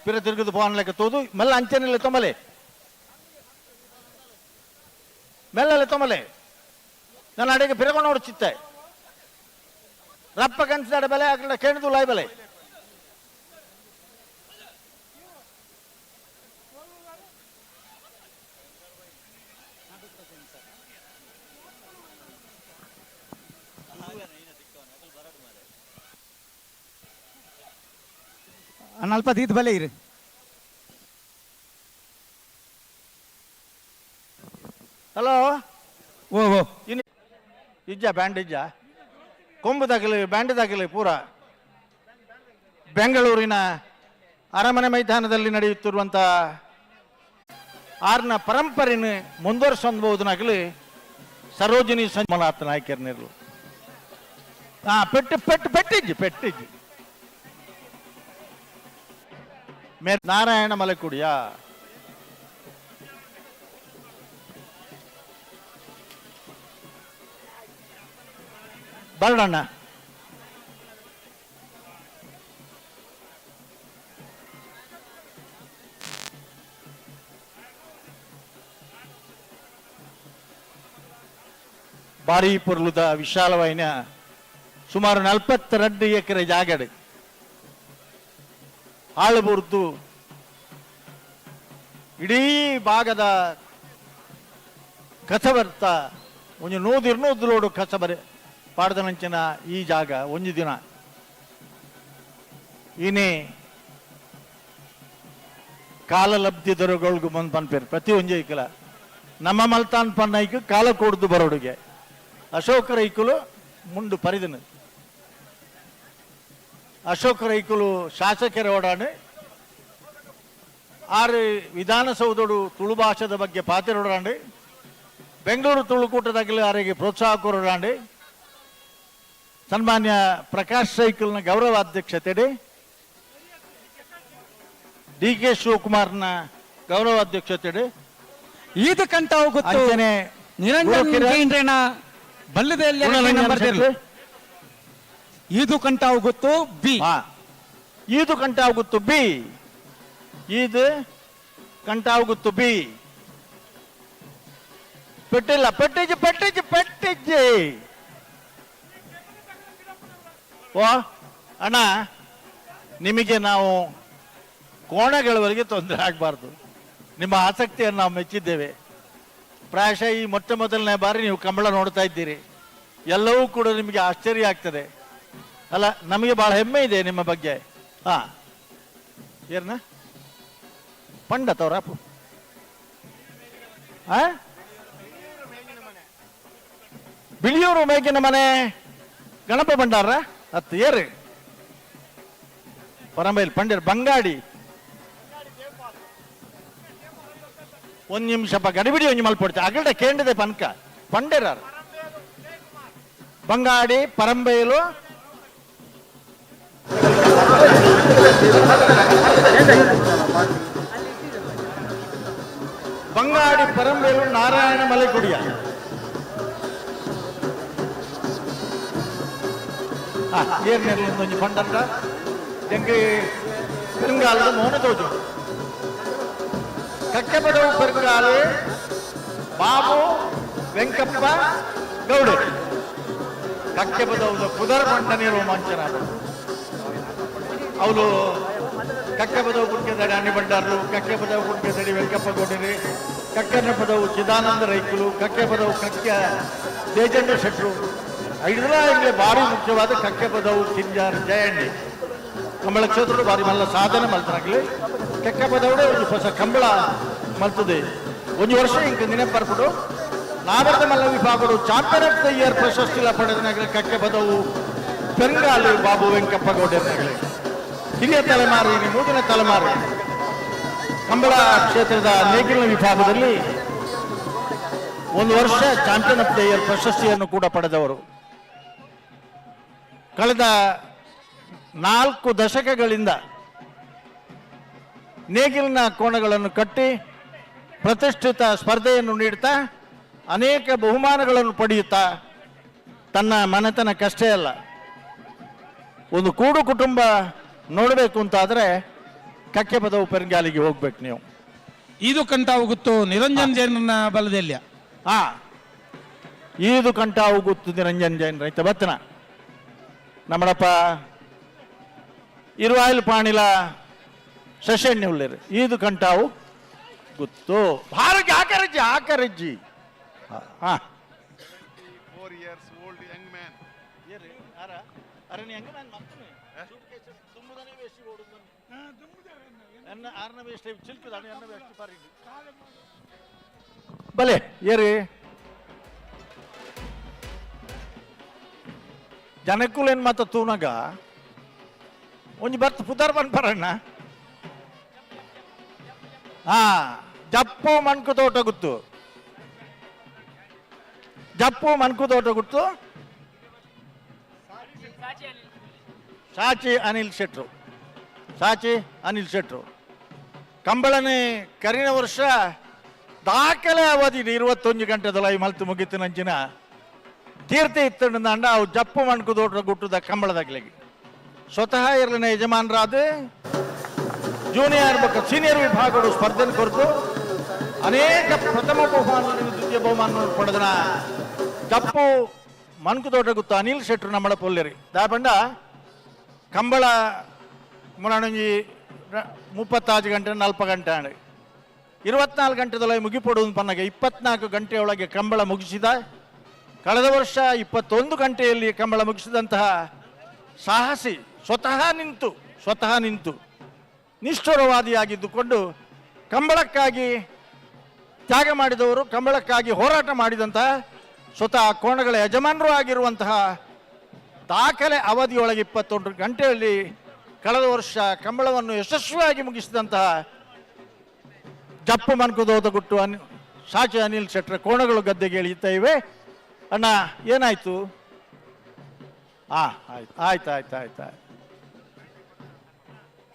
[SPEAKER 15] ಪಿರ ತಿರುಗಿದು ಫೋನ್ ಲೆಕ್ಕ ತೋದು ಮೆಲ್ಲ ಅಂಚೆನಿಲ್ಲ ತೊಂಬಲೆ ಮೆಲ್ಲಲೆ ತೊಂಬಲೆ ನನ್ನ ಅಡಿಗೆ ಪಿರಕೊಂಡು ನೋಡುತ್ತಿತ್ತೆ ರಪ್ಪ ಕನ್ಸಿದಾಡ ಬೆಲೆ ಆಗಲ ಕೇಳಿದು ಲಾಯ್ ಬೆಲೆ
[SPEAKER 2] ಅಲ್ಪ ದೀದ್ ಬಲೆ ಇರು.
[SPEAKER 15] ಹಲೋ
[SPEAKER 2] ಓ ಓ
[SPEAKER 15] ಇಜ್ಜ ಬ್ಯಾಂಡ್ ಇಜ್ಜ ಕೊಂಬು ತಗಲಿ ಬ್ಯಾಂಡ್ ತಗಲಿ ಪೂರ ಬೆಂಗಳೂರಿನ ಅರಮನೆ ಮೈದಾನದಲ್ಲಿ ನಡೆಯುತ್ತಿರುವಂಥ ಆರ್ನ ಪರಂಪರೆನ ಮುಂದುವರಿಸಬಹುದನಾಗಲಿ ಸರೋಜಿನಿ ಸಂಜಮನಾಥ ನಾಯಕರನಿರು ಪೆಟ್ಟಿಜ್ಜಿ ನಾರಾಯಣ ಮಲೆಕುಡಿಯ ಬರ್ಡಣ್ಣ ಭಾರಿ ಪೊರ್ಲುದ ವಿಶಾಲವಾಯಿನ ಸುಮಾರು 42 ಎಕರೆ ಜಾಗಡೆ ಆಳುಬುರ್ದು ಇಡೀ ಭಾಗದ ಕಸಬರ್ತ ಒಂದು 100 ಲೋಡು ಕಸಬರೆ ಪಾಡ್ದನಂಚಿನ ಈ ಜಾಗ ಒಂದು ದಿನ ಇನ್ನೇ ಕಾಲ ಲಬ್ಧಿ ದೊರೆಗಳಿಗೂ ಬಂದು ಪನ್ಪೇರು ಪ್ರತಿ ಒಂಜೆ ಐಕಲ ನಮ್ಮ ಮಲ್ತಾನ್ ಪನ್ನೈಕು ಕಾಲ ಕೊಡ್ದು ಬರೋಡಿಗೆ ಅಶೋಕ ರೈಕುಲು ಮುಂಡು ಪರಿದನು ಅಶೋಕ ರೈಕುಲು ಶಾಸಕರ ಓಡಾಡು ಆರು ವಿಧಾನಸೌಧಡು ತುಳು ಭಾಷೆದ ಬಗ್ಗೆ ಪಾತಿರೋಡಾಂಡು ಬೆಂಗಳೂರು ತುಳುಕೂಟದಾಗಲಿ ಆರಿಗೆ ಪ್ರೋತ್ಸಾಹ ಕೊರೋಡಾಂಡು ಸನ್ಮಾನ್ಯ ಪ್ರಕಾಶ್ ಸೈಕಲ್ನ ಗೌರವ ಅಧ್ಯಕ್ಷತೆ DK ಶಿವಕುಮಾರ್ನ ಗೌರವ ಅಧ್ಯಕ್ಷತೆ
[SPEAKER 2] ಇದು ಕಂಟ ಹೋಗುತ್ತೋ ನಿರಂಜನ ಬಲ್ಲದಲ್ಲಿ ಇದು ಕಂಟ ಹೋಗುತ್ತೋ ಬಿ
[SPEAKER 15] ಇದು ಕಂಟ ಹೋಗುತ್ತು ಬಿ ಇದು ಕಂಟ ಹೋಗುತ್ತು ಬಿ ಪೆಟ್ಟಿಲ್ಲ ಪೆಟ್ಟಿಜ್ಜಿ ಓ ಅಣ್ಣ ನಿಮಗೆ ನಾವು ಕೋಣಗಳವರೆಗೆ ತೊಂದರೆ ಆಗಬಾರ್ದು ನಿಮ್ಮ ಆಸಕ್ತಿಯನ್ನು ನಾವು ಮೆಚ್ಚಿದ್ದೇವೆ ಪ್ರಾಯಶಃ ಈ ಮೊದಲನೇ ಬಾರಿ ನೀವು ಕಂಬಳ ನೋಡ್ತಾ ಇದ್ದೀರಿ ಎಲ್ಲವೂ ಕೂಡ ನಿಮಗೆ ಆಶ್ಚರ್ಯ ಆಗ್ತದೆ ಅಲ್ಲ ನಮಗೆ ಬಹಳ ಹೆಮ್ಮೆ ಇದೆ ನಿಮ್ಮ ಬಗ್ಗೆ ಹಾ ಏನ ಪಂಡತವ್ರಪ್ಪು ಬಿಳಿಯೂರು ಮೇಗಿನ ಮನೆ ಗಣಪ ಭಂಡಾರ ಹತ್ತು ಏರು ಪರಂಬೈಲ್ ಪಂಡಿರ್ ಬಂಗಾಡಿ ಒಂದು ನಿಮಿಷ ಗಡಿಬಿಡಿ ಒಂಜಿ ಮಲ್ಪಡ್ತೆ ಅಗಲ್ಡೆ ಕೇಂದ್ರದೆ ಪನ್ಕ ಪಂಡೇರಾರ್ ಬಂಗಾಡಿ ಪರಂಬೈಲು ಬಂಗಾಡಿ ಪರಂಬೈಲು ನಾರಾಯಣ ಮಲೆಕುಡಿಯ ಏರ್ನೆಲ್ಲ ಒಂದೊಂದು ಪಂಡಂಡ ಎಂಗೆ ಪೆರುಂಗಾಲದ ಮೌನ ತೋಜು ಕಕ್ಕೆಪದವು ಪೆರುಂಗಾಲೆ ಬಾಬು ವೆಂಕಪ್ಪ ಗೌಡೆ ಕಕ್ಕೆಪದವು ಪುದರ್ ಮಂಡನೆ ರೋಮಾಂಚನ ಅವಳು ಕಕ್ಕೆಪದವು ಕುಣಿಕೆದಡಿ ಅಣ್ಣಿ ಬಂಡಾರ್ಲು ಕಕ್ಕೆಪದವು ಕುಣಿಕೆದಡಿ ವೆಂಕಪ್ಪ ಗೌಡರಿ ಕಕ್ಕನ ಪದವು ಚಿದಾನಂದ ರೈಕುಲು ಕಕ್ಕೆಪದವು ಕಕ್ಕೆ ದೇಜೇಂದ್ರ ಶೆಟ್ರು ಐದರ ಇಂಗೆ ಭಾರಿ ಮುಖ್ಯವಾದ ಕಕ್ಕೆಪದವು ಕಿಂಜಾರ್ ಜಯಂಡಿ ಕಂಬಳ ಕ್ಷೇತ್ರ ಭಾರಿ ಮಲ್ಲ ಸಾಧನೆ ಮಲ್ತನಾಗಲಿ ಕೆಕ್ಕಪದವಡೆ ಒಂದು ಹೊಸ ಕಂಬಳ ಮಲ್ತದೆ ಒಂದು ವರ್ಷ ಇಂಕ ನೆನಪರ್ಬಿಟ್ಟು ನಾವರ್ದ ಮಲ್ಲ ವಿಭಾಗಗಳು ಚಾಂಪಿಯನ್ ಆಫ್ ದ ಇಯರ್ ಪ್ರಶಸ್ತಿ ಪಡೆದನಾಗಲಿ ಕಕ್ಕೆಪದವು ಪೆರುಂಗಾಲು ಬಾಬು ವೆಂಕಪ್ಪ ಗೌಡರ್ನಾಗಲಿ ಹಿರಿಯ ತಲೆಮಾರು ಇಲ್ಲಿ ಮೂರನೇ ತಲೆಮಾರು ಕಂಬಳ ಕ್ಷೇತ್ರದ ನೇಗಿಲಿನ ವಿಭಾಗದಲ್ಲಿ ಒಂದು ವರ್ಷ ಚಾಂಪಿಯನ್ ಆಫ್ ದ ಇಯರ್ ಪ್ರಶಸ್ತಿಯನ್ನು ಕೂಡ ಪಡೆದವರು ಕಳೆದ 4 ದಶಕಗಳಿಂದ ನೇಗಿಲಿನ ಕೋಣಗಳನ್ನು ಕಟ್ಟಿ ಪ್ರತಿಷ್ಠಿತ ಸ್ಪರ್ಧೆಯನ್ನು ನೀಡುತ್ತಾ ಅನೇಕ ಬಹುಮಾನಗಳನ್ನು ಪಡೆಯುತ್ತಾ ತನ್ನ ಮನೆತನಕ್ಕಷ್ಟೇ ಅಲ್ಲ ಒಂದು ಕೂಡು ಕುಟುಂಬ ನೋಡಬೇಕು ಅಂತಾದರೆ ಕಕ್ಕೆಪದವು ಪೆರುಂಗಾಲಿಗೆ ಹೋಗ್ಬೇಕು ನೀವು
[SPEAKER 2] ಇದು ಕಂಟ ಹೋಗುತ್ತೋ ನಿರಂಜನ್ ಜೈನ ಬಲದೆಲ್ಲ
[SPEAKER 15] ಇದು ಕಂಟ ಹೋಗುತ್ತು ನಿರಂಜನ್ ಜೈನ್ ರೈತ ಬತ್ತನ ನಮ್ಮಡಪ್ಪ ಇರುವಾಯಿಲ್ ಪಾಣಿಲ ಶಶಣ್ಯ ಉಳ್ಳೇರು ಇದು ಕಂಟಾವು ಗೊತ್ತು ಭಾರಕ್ಕೆ ಆಕರಜ್ಜಿ 4 years old young man. ಭಲೆ ಏರಿ ಜನಕ್ಕೂಲೇನು ಮಾತ ತೂನಗ ಒಂಜಿ ಬರ್ತ್ ಪುದರ್ ಬನ್ಪರಣ್ಣ ಹಾ ಜಪ್ಪು ಮಣ್ಕು ತೋಟ ಗುತ್ತು ಜಪ್ಪು ಮಣ್ಕು ತೋಟ ಗುತ್ತು ಸಾಚಿ ಅನಿಲ್ ಶೆಟ್ರು ಸಾಚಿ ಅನಿಲ್ ಶೆಟ್ರು ಕಂಬಳನೆ ಕರಿನ ವರ್ಷ ದಾಖಲೆ ಅವಧಿ 21 ಗಂಟೆದಲ್ಲ ಈ ಮಲ್ತು ಮುಗಿತು ನಂಚಿನ ಕೀರ್ತಿ ಇತ್ತಂಡ ಅಂಡ ಅವು ಜಪ್ಪು ಮಣ್ಕು ತೋಟ ಗುಟ್ಟದ ಕಂಬಳದಾಗ್ಲಿಗೆ ಸ್ವತಃ ಇರಲಿನ ಯಜಮಾನರಾದ ಜೂನಿಯರ್ ಮತ್ತು ಸೀನಿಯರ್ ವಿಭಾಗಗಳು ಸ್ಪರ್ಧೆ ಕೊರತು ಅನೇಕ ಪ್ರಥಮ ಬಹುಮಾನ ದ್ವಿತೀಯ ಬಹುಮಾನ ಪಡೆದ ಜಪ್ಪು ಮಣ್ಕು ತೋಟ ಗುತ್ತು ಅನಿಲ್ ಶೆಟ್ರು ನಮ್ಮಳ ಪೊಲ್ಲೆರಿ ದಾಪಂಡ ಕಂಬಳ ಮುನಣಿ 36 ಗಂಟೆ 40 ಗಂಟೆ 24 ಗಂಟೆದೊಳಗೆ ಮುಗಿಪಡುವುದು ಪನ್ನಗೆ 24 ಗಂಟೆಯೊಳಗೆ ಕಂಬಳ ಮುಗಿಸಿದ ಕಳೆದ ವರ್ಷ 21 ಗಂಟೆಯಲ್ಲಿ ಕಂಬಳ ಮುಗಿಸಿದಂತಹ ಸಾಹಸಿ ಸ್ವತಃ ನಿಂತು ನಿಷ್ಠುರವಾದಿಯಾಗಿದ್ದುಕೊಂಡು ಕಂಬಳಕ್ಕಾಗಿ ತ್ಯಾಗ ಮಾಡಿದವರು, ಕಂಬಳಕ್ಕಾಗಿ ಹೋರಾಟ ಮಾಡಿದಂತಹ ಸ್ವತಃ ಕೋಣಗಳ ಯಜಮಾನರು ಆಗಿರುವಂತಹ ದಾಖಲೆ ಅವಧಿಯೊಳಗೆ 21 ಗಂಟೆಯಲ್ಲಿ ಕಳೆದ ವರ್ಷ ಕಂಬಳವನ್ನು ಯಶಸ್ವಿಯಾಗಿ ಮುಗಿಸಿದಂತಹ ಜಪ್ಪು ಮನ್ಕುದೋದ ಗುಟ್ಟು ಸಾಚಿ ಅನಿಲ್ ಶೆಟ್ರ ಕೋಣಗಳು ಗದ್ದೆಗೆ ಇಳಿತಾ ಇವೆ. ಅಣ್ಣ ಏನಾಯ್ತು? ಆಯ್ತು.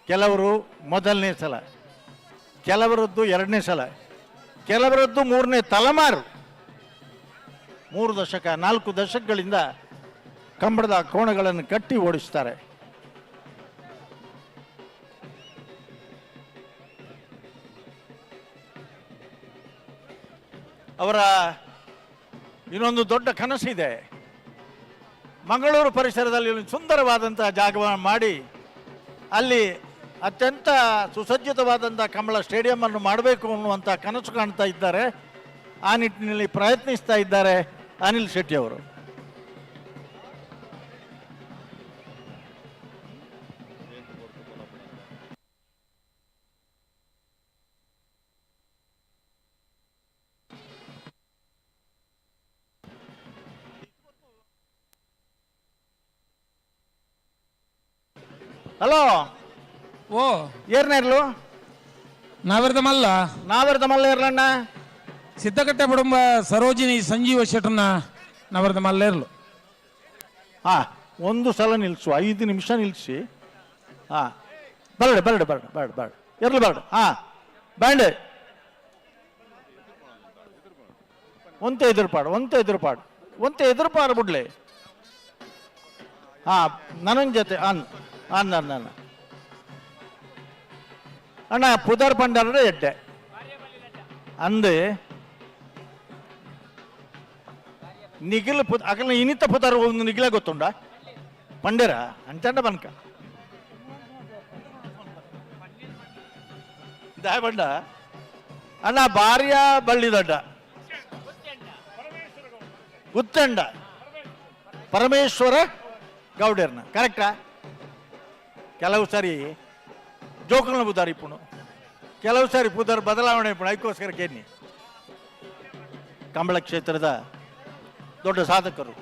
[SPEAKER 15] ಕೆಲವರು ಮೊದಲನೇ ಸಲ, ಕೆಲವರದ್ದು 2ನೇ ಸಲ, ಕೆಲವರದ್ದು 3ನೇ ತಲೆಮಾರು. 3 ದಶಕ 4 ದಶಕಗಳಿಂದ ಕಂಬಳದ ಕೋಣಗಳನ್ನು ಕಟ್ಟಿ ಓಡಿಸ್ತಾರೆ. ಅವರ ಇನ್ನೊಂದು ದೊಡ್ಡ ಕನಸಿದೆ. ಮಂಗಳೂರು ಪರಿಸರದಲ್ಲಿ ಒಂದು ಸುಂದರವಾದಂತಹ ಜಾಗವನ್ನು ಮಾಡಿ ಅಲ್ಲಿ ಅತ್ಯಂತ ಸುಸಜ್ಜಿತವಾದಂಥ ಕಂಬಳ ಸ್ಟೇಡಿಯಂ ಅನ್ನು ಮಾಡಬೇಕು ಅನ್ನುವಂಥ ಕನಸು ಕಾಣ್ತಾ ಇದ್ದಾರೆ. ಆ ನಿಟ್ಟಿನಲ್ಲಿ ಪ್ರಯತ್ನಿಸ್ತಾ ಇದ್ದಾರೆ ಅನಿಲ್ ಶೆಟ್ಟಿ ಅವರು. ಹಲೋ,
[SPEAKER 14] ಓ
[SPEAKER 15] ಏರ್ನೇರ್ಲು
[SPEAKER 14] ನಾವಿರದ ಮಲ್ಲ
[SPEAKER 15] ಇರ್ಲಣ್ಣ.
[SPEAKER 14] ಸಿದ್ದಕಟ್ಟೆ ಕುಟುಂಬ ಸರೋಜಿನಿ ಸಂಜೀವ ಶೆಟ್ರನ್ನ ನಾವಿರದ ಮಲ್ಲ ಇರ್ಲು.
[SPEAKER 15] ಒಂದು ಸಲ ನಿಲ್ಸು, 5 ನಿಮಿಷ ನಿಲ್ಸಿ. Birthday ಇರ್ಲು birthday. ಬ್ಯಾಂಡ್ ಒಂತೆ ಎದುರುಪಾಡು ಬಿಡ್ಲೆ. ನನ್ನ ಜೊತೆ ಅನ್ನ ಅಣ್ಣ ಪುದರ್ ಪಂಡರ ಎಡ್ಡೆ ಅಂದು ನಿಖಿಲ್ ಅಕಲ್ ಇನಿತ ಪುದರ್ ಒಂದು ನಿಖಿಲ ಗೊತ್ತುಂಡ ಪಂಡರ ಅಂಚಂಡ ಬನ್ಕ ದಾಯಬಂಡ ಅಣ್ಣ ಭಾರ್ಯ ಬಳ್ಳಿದಡ್ಡ ಗುತ್ತಂಡ ಪರಮೇಶ್ವರ ಗೌಡರ್ನ ಕರೆಕ್ಟಾ? ಕೆಲವು ಸಾರಿ ಜೋಕಲ್ನ ಪುದಾರ್ ಇಪ್ಪುಣು, ಕೆಲವು ಸಾರಿ ಪುದಾರ್ ಬದಲಾವಣೆ ಇಪ್ಪುಣು. ಅದಕ್ಕೋಸ್ಕರ ಕೇಳಿ ಕಂಬಳ ಕ್ಷೇತ್ರದ ದೊಡ್ಡ ಸಾಧಕರು,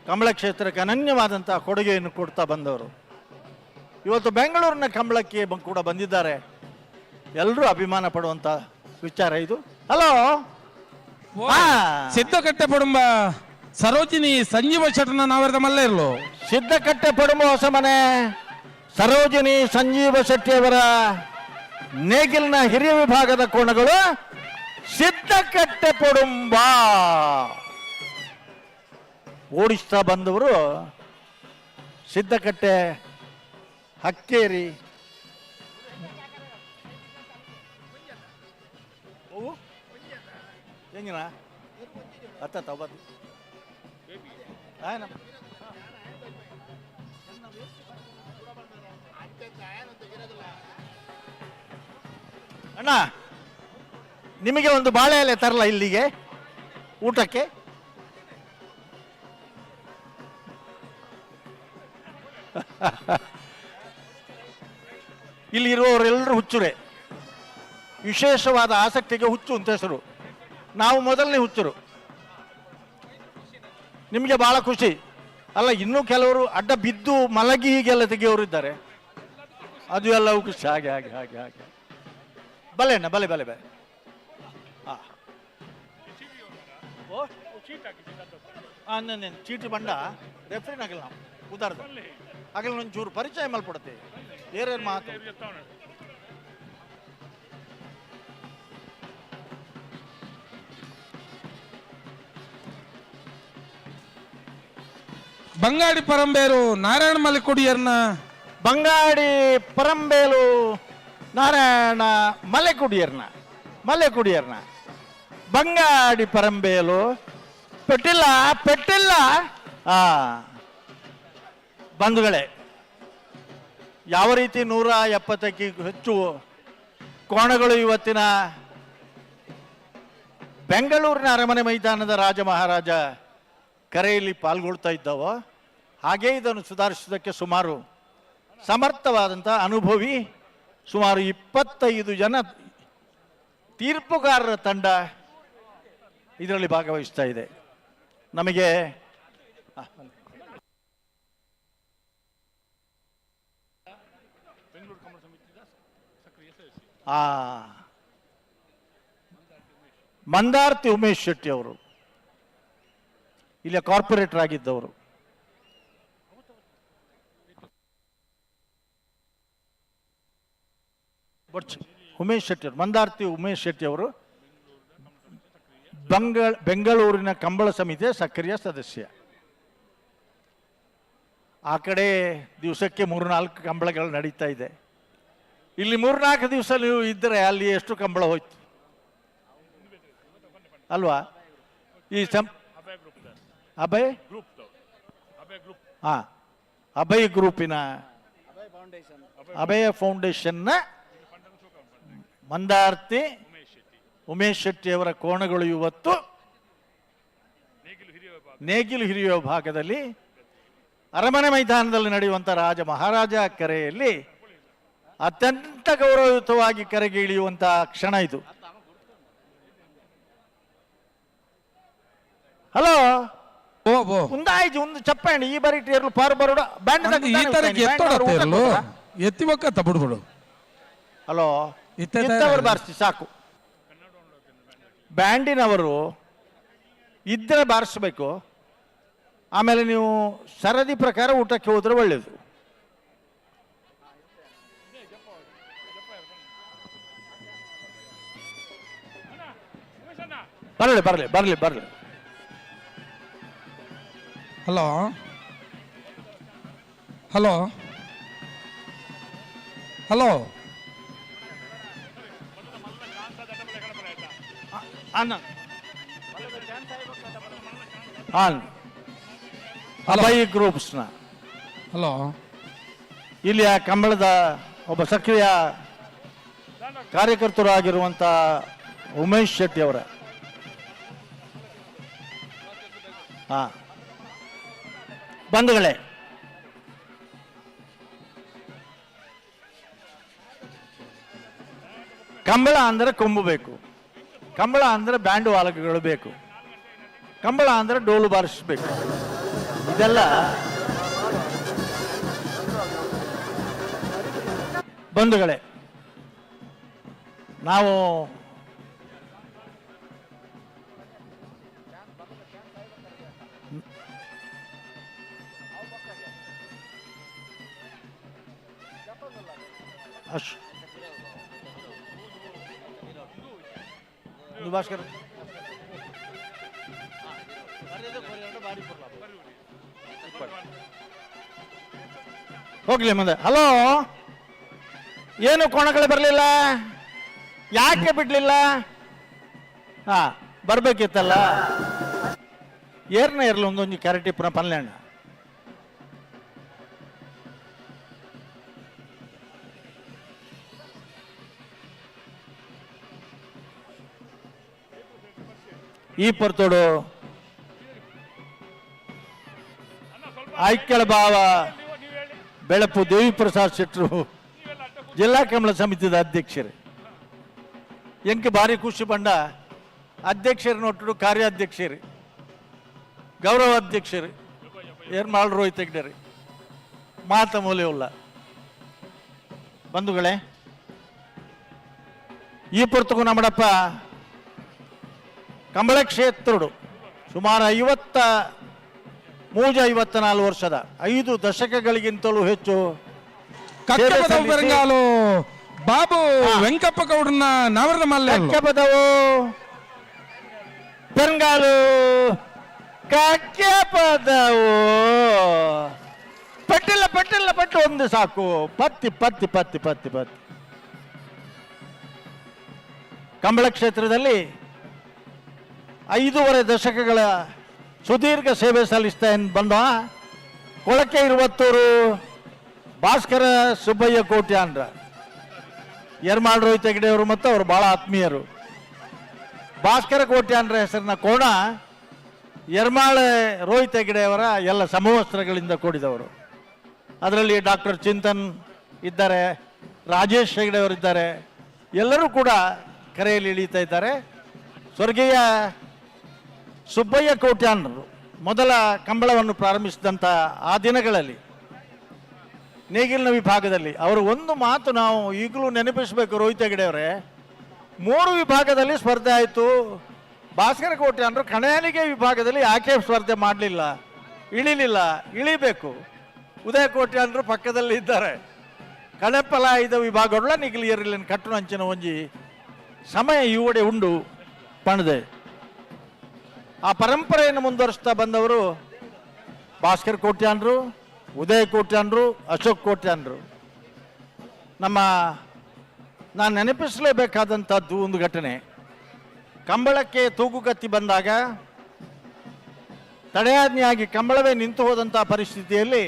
[SPEAKER 15] ಕಂಬಳ ಕ್ಷೇತ್ರಕ್ಕೆ ಅನನ್ಯವಾದಂತಹ ಕೊಡುಗೆಯನ್ನು ಕೊಡ್ತಾ ಬಂದವರು ಇವತ್ತು ಬೆಂಗಳೂರಿನ ಕಂಬಳಕ್ಕೆ ಕೂಡ ಬಂದಿದ್ದಾರೆ. ಎಲ್ಲರೂ ಅಭಿಮಾನ ಪಡುವಂತ ವಿಚಾರ ಇದು. ಹಲೋ,
[SPEAKER 14] ಸಿದ್ದಕಟ್ಟೆ ಕುಟುಂಬ ಸರೋಜಿನಿ ಸಂಜೀವ ಶೆಟ್ರನ್ನ ನಾವಿರದ ಮಲ್ಲ ಇರ್ಲು.
[SPEAKER 15] ಸಿದ್ದಕಟ್ಟೆ ಪಡುಂಬ ಹೊಸ ಮನೆ ಸರೋಜಿನಿ ಸಂಜೀವ ಶೆಟ್ಟಿಯವರ ನೇಗಿಲಿನ ಹಿರಿಯ ವಿಭಾಗದ ಕೋಣಗಳು ಸಿದ್ದಕಟ್ಟೆ ಪಡುಂಬ ಓಡಿಸ್ತಾ ಬಂದವರು ಸಿದ್ದಕಟ್ಟೆ ಹಕ್ಕೇರಿ ಹೆಂಗಿನ ಅಣ್ಣ, ನಿಮಗೆ ಒಂದು ಬಾಳೆ ಎಲೆ ತರಲ ಇಲ್ಲಿಗೆ ಊಟಕ್ಕೆ? ಇಲ್ಲಿ ಇರುವವರೆಲ್ಲರೂ ಹುಚ್ಚುರೆ. ವಿಶೇಷವಾದ ಆಸಕ್ತಿಗೆ ಹುಚ್ಚು ಅಂತ ಹೆಸರು. ನಾವು ಮೊದಲನೇ ಹುಚ್ಚರು. ನಿಮಗೆ ಬಹಳ ಖುಷಿ ಅಲ್ಲ? ಇನ್ನೂ ಕೆಲವರು ಅಡ್ಡ ಬಿದ್ದು ಮಲಗಿ ಹೀಗೆಲ್ಲ ತೆಗೆಯೋರು ಇದ್ದಾರೆ. ಅದು ಎಲ್ಲವೂ ಖುಷಿ. ಹಾಗೆ ಹಾಗೆ ಹಾಗೆ ಹಾಗೆ ಬಲೆ ಅಣ್ಣ, ಬಲೆ ಬಲೆ ಬಲೆ. ಚೀಟಿ ಬಂಡ ರೆಫ್ರಿನ್ ಆಗಲ್ಲ ನಾವು ಉದಾರ್ದ ಆಗಲ್ಲ ಒಂಚೂರು ಪರಿಚಯ ಮಲ್ಪಡುತ್ತೆ ಏರೇನು ಮಾತು.
[SPEAKER 14] ಬಂಗಾಡಿ ಪರಂಬೇರು ನಾರಾಯಣ ಮಲೆಕುಡಿಯರ್ನ
[SPEAKER 15] ಬಂಗಾಡಿ ಪರಂಬೇಲು ನಾರಾಯಣ ಮಲೆಕುಡಿಯರ್ನ ಬಂಗಾಡಿ ಪರಂಬೇಲು ಪೆಟ್ಟಿಲ್ಲ ಬಂಧುಗಳೇ, ಯಾವ ರೀತಿ 170ಕ್ಕೂ ಹೆಚ್ಚು ಕೋಣಗಳು ಇವತ್ತಿನ ಬೆಂಗಳೂರಿನ ಅರಮನೆ ಮೈದಾನದ ರಾಜ ಮಹಾರಾಜ ಕರೆಯಲ್ಲಿ ಪಾಲ್ಗೊಳ್ತಾ ಇದ್ದಾವೋ ಹಾಗೇ ಇದನ್ನು ಸುಧಾರಿಸುವುದಕ್ಕೆ ಸುಮಾರು ಸಮರ್ಥವಾದಂಥ ಅನುಭವಿ ಸುಮಾರು 25 ಜನ ತೀರ್ಪುಗಾರರ ತಂಡ ಇದರಲ್ಲಿ ಭಾಗವಹಿಸ್ತಾ ಇದೆ. ನಮಗೆ ಮಂದಾರ್ತಿ ಉಮೇಶ್ ಶೆಟ್ಟಿ ಅವರು ಇಲ್ಲಿ ಕಾರ್ಪೊರೇಟರ್ ಆಗಿದ್ದವರು. ಉಮೇಶ್ ಶೆಟ್ಟಿ ಅವರು, ಮಂದಾರ್ತಿ ಉಮೇಶ್ ಶೆಟ್ಟಿ ಅವರು ಬೆಂಗಳೂರಿನ ಕಂಬಳ ಸಮಿತಿಯ ಸಕ್ರಿಯ ಸದಸ್ಯ. ಆ ಕಡೆ ದಿವಸಕ್ಕೆ 3-4 ಕಂಬಳಗಳು ನಡೀತಾ ಇದೆ. ಇಲ್ಲಿ 3-4 ದಿವಸ ನೀವು ಇದ್ದರೆ ಅಲ್ಲಿ ಎಷ್ಟು ಕಂಬಳ ಹೋಯ್ತು ಅಲ್ವಾ? ಈ ಅಭಯ ಗ್ರೂಪಿನ ಅಭಯ ಫೌಂಡೇಶನ್ನ ಮಂದಾರ್ತಿ ಉಮೇಶ್ ಶೆಟ್ಟಿ ಅವರ ಕೋಣಗಳು ಇವತ್ತು ನೇಗಿಲು ಹಿರಿಯುವ ಭಾಗದಲ್ಲಿ ಅರಮನೆ ಮೈದಾನದಲ್ಲಿ ನಡೆಯುವಂಥ ರಾಜ ಮಹಾರಾಜ ಕರೆಯಲ್ಲಿ ಅತ್ಯಂತ ಗೌರವಯುತವಾಗಿ ಕರೆಗೆ ಇಳಿಯುವಂತಹ ಕ್ಷಣ ಇದು. ಹಲೋ ಒಂದಾಯ್ತು ಒಂದು ಚಪ್ಪಂಡಿ ಈ ಬಾರಿ ಟೇರ್ಲು ಪಾರು ಬರೋಡ ಬ್ಯಾಂಡ್
[SPEAKER 14] ಎತ್ತಿ ಬಕ್ಕ ಬಿಡ್ಬಿಡು.
[SPEAKER 15] ಹಲೋ ಇತ್ತವರು ಬಾರಿಸಿ ಸಾಕು. ಬ್ಯಾಂಡಿನವರು ಇದ್ದರೆ ಬಾರಿಸಬೇಕು. ಆಮೇಲೆ ನೀವು ಸರದಿ ಪ್ರಕಾರ ಊಟಕ್ಕೆ ಹೋದ್ರೆ ಒಳ್ಳೇದು. ಬರಲಿ ಬರಲಿ ಬರಲಿ ಬರಲಿ.
[SPEAKER 14] ಹಲೋ ಹಲೋ ಹಲೋ
[SPEAKER 15] ಅಭಯ ಗ್ರೂಪ್ಸ್ನ
[SPEAKER 14] ಹಲೋ
[SPEAKER 15] ಇಲ್ಲಿಯ ಕಂಬಳದ ಒಬ್ಬ ಸಕ್ರಿಯ ಕಾರ್ಯಕರ್ತರು ಆಗಿರುವಂಥ ಉಮೇಶ್ ಶೆಟ್ಟಿ ಅವರ ಬಂಧುಗಳೇ, ಕಂಬಳ ಅಂದರೆ ಕೊಂಬು ಬೇಕು, ಕಂಬಳ ಅಂದರೆ ಬ್ಯಾಂಡ್ ವಾಲಕಗಳು ಬೇಕು, ಕಂಬಳ ಅಂದರೆ ಡೋಲು ಬಾರಿಸಬೇಕು. ಇದೆಲ್ಲ ಬಂಧುಗಳೇ, ನಾವು ಭಾಸ್ಕರ್ ಹೋಗ್ಲಿ ಮುಂದೆ. ಹಲೋ, ಏನು ಕೋಣಗಳು ಬರಲಿಲ್ಲ? ಯಾಕೆ ಬಿಡ್ಲಿಲ್ಲ? ಬರ್ಬೇಕಿತ್ತಲ್ಲ. ಏರ್ನ ಇರಲಿ ಒಂದೊಂದು ಕ್ಯಾರೆಟಿ ಪುನಃ ಪನ್ಲೆಣ್ಣ. ಈ ಪರ್ತೋಡು ಐಕ್ಯಳ ಭಾವ ಬೆಳಪು ದೇವಿಪ್ರಸಾದ್ ಶೆಟ್ಟರು ಜಿಲ್ಲಾ ಕಂಬಳ ಸಮಿತಿದ ಅಧ್ಯಕ್ಷರು ಎಂಕ್ ಭಾರಿ ಖುಷಿ ಬಂಡ ಅಧ್ಯಕ್ಷರು ನೋಟು ಕಾರ್ಯಾಧ್ಯಕ್ಷರು ಗೌರವ ಅಧ್ಯಕ್ಷರು ಏರ್ಮಾಳ್ ರೋಹಿತ್ ಹೆಗ್ಡೆ ಮಾತ ಮೂಲೆ ಉಳ್ಳ ಬಂಧುಗಳೇ ಈ ಪುರ್ತಕು ನಮ್ಮಡಪ್ಪ ಕಂಬಳ ಕ್ಷೇತ್ರಡು ಸುಮಾರು 54 ವರ್ಷದ 5 ದಶಕಗಳಿಗಿಂತಲೂ ಹೆಚ್ಚು
[SPEAKER 14] ಬೆರಂಗಾಲು ಬಾಬು ವೆಂಕಪ್ಪ ಗೌಡನ ನವರದ ಮಲ್ಲೆ
[SPEAKER 15] ಕಕ್ಕೆಪದವು ಬೆರಂಗಾಲು ಕಕ್ಕೆಪದವು ಪಟ್ಟು ಒಂದು ಸಾಕು ಪತ್ತಿ ಕಂಬಳ ಕ್ಷೇತ್ರದಲ್ಲಿ 5.5 ದಶಕಗಳ ಸುದೀರ್ಘ ಸೇವೆ ಸಲ್ಲಿಸ್ತಾ ಬಂದ ಕೊಳಕೆ 20 ಭಾಸ್ಕರ ಸುಬ್ಬಯ್ಯ ಕೋಟ್ಯಾನ್ರ ಯರ್ಮಾಳ್ ರೋಹಿತ್ ಹೆಗ್ಡೆ ಅವರು ಮತ್ತು ಅವರು ಬಹಳ ಆತ್ಮೀಯರು. ಭಾಸ್ಕರ ಕೋಟ್ಯಾನ್ರ ಹೆಸರಿನ ಕೋಣ ಯರ್ಮಾಳ್ ರೋಹಿತ್ ಹೆಗ್ಡೆ ಅವರ ಎಲ್ಲ ಸಮವಸ್ತ್ರಗಳಿಂದ ಕೂಡಿದವರು. ಅದರಲ್ಲಿ ಡಾಕ್ಟರ್ ಚಿಂತನ್ ಇದ್ದಾರೆ, ರಾಜೇಶ್ ಹೆಗ್ಡೆ ಅವರಿದ್ದಾರೆ, ಎಲ್ಲರೂ ಕೂಡ ಕರೆಯಲ್ಲಿ ಇಳಿತಾ ಇದ್ದಾರೆ. ಸ್ವರ್ಗೀಯ ಸುಬ್ಬಯ್ಯ ಕೋಟ್ಯಾನ್ರು ಮೊದಲ ಕಂಬಳವನ್ನು ಪ್ರಾರಂಭಿಸಿದಂಥ ಆ ದಿನಗಳಲ್ಲಿ ನೇಗಿಲಿನ ವಿಭಾಗದಲ್ಲಿ ಅವರು ಒಂದು ಮಾತು ನಾವು ಈಗಲೂ ನೆನಪಿಸಬೇಕು. ರೋಹಿತ್ ಹೆಗ್ಡೆ ಅವರೇ, 3 ವಿಭಾಗದಲ್ಲಿ ಸ್ಪರ್ಧೆ ಆಯಿತು. ಭಾಸ್ಕರ ಕೋಟ್ಯಾನ್ರು ಕಣಯಾಲಿಗೆ ವಿಭಾಗದಲ್ಲಿ ಯಾಕೆ ಸ್ಪರ್ಧೆ ಮಾಡಲಿಲ್ಲ, ಇಳಿಬೇಕು. ಉದಯ ಕೋಟ್ಯಾನ್ರು ಪಕ್ಕದಲ್ಲಿ ಇದ್ದಾರೆ. ಕಣಪಲ 5 ವಿಭಾಗಗಳ ನಿಗಲಿಯರಿಲ್ಲ ಕಟ್ಟು ಅಂಚಿನ ಒಂಜಿ ಸಮಯ ಇವಡೆ ಉಂಡು ಪಣದೆ ಆ ಪರಂಪರೆಯನ್ನು ಮುಂದುವರಿಸ್ತಾ ಬಂದವರು ಭಾಸ್ಕರ್ ಕೋಟ್ಯಾನ್ರು, ಉದಯ ಕೋಟ್ಯಾನ್ರು, ಅಶೋಕ್ ಕೋಟ್ಯಾನ್ರು. ನಾನು ನೆನಪಿಸಲೇಬೇಕಾದಂಥದ್ದು ಒಂದು ಘಟನೆ. ಕಂಬಳಕ್ಕೆ ತೂಗುಗತ್ತಿ ಬಂದಾಗ ತಡೆಯಾಜ್ಞೆಯಾಗಿ ಕಂಬಳವೇ ನಿಂತು ಹೋದಂಥ ಪರಿಸ್ಥಿತಿಯಲ್ಲಿ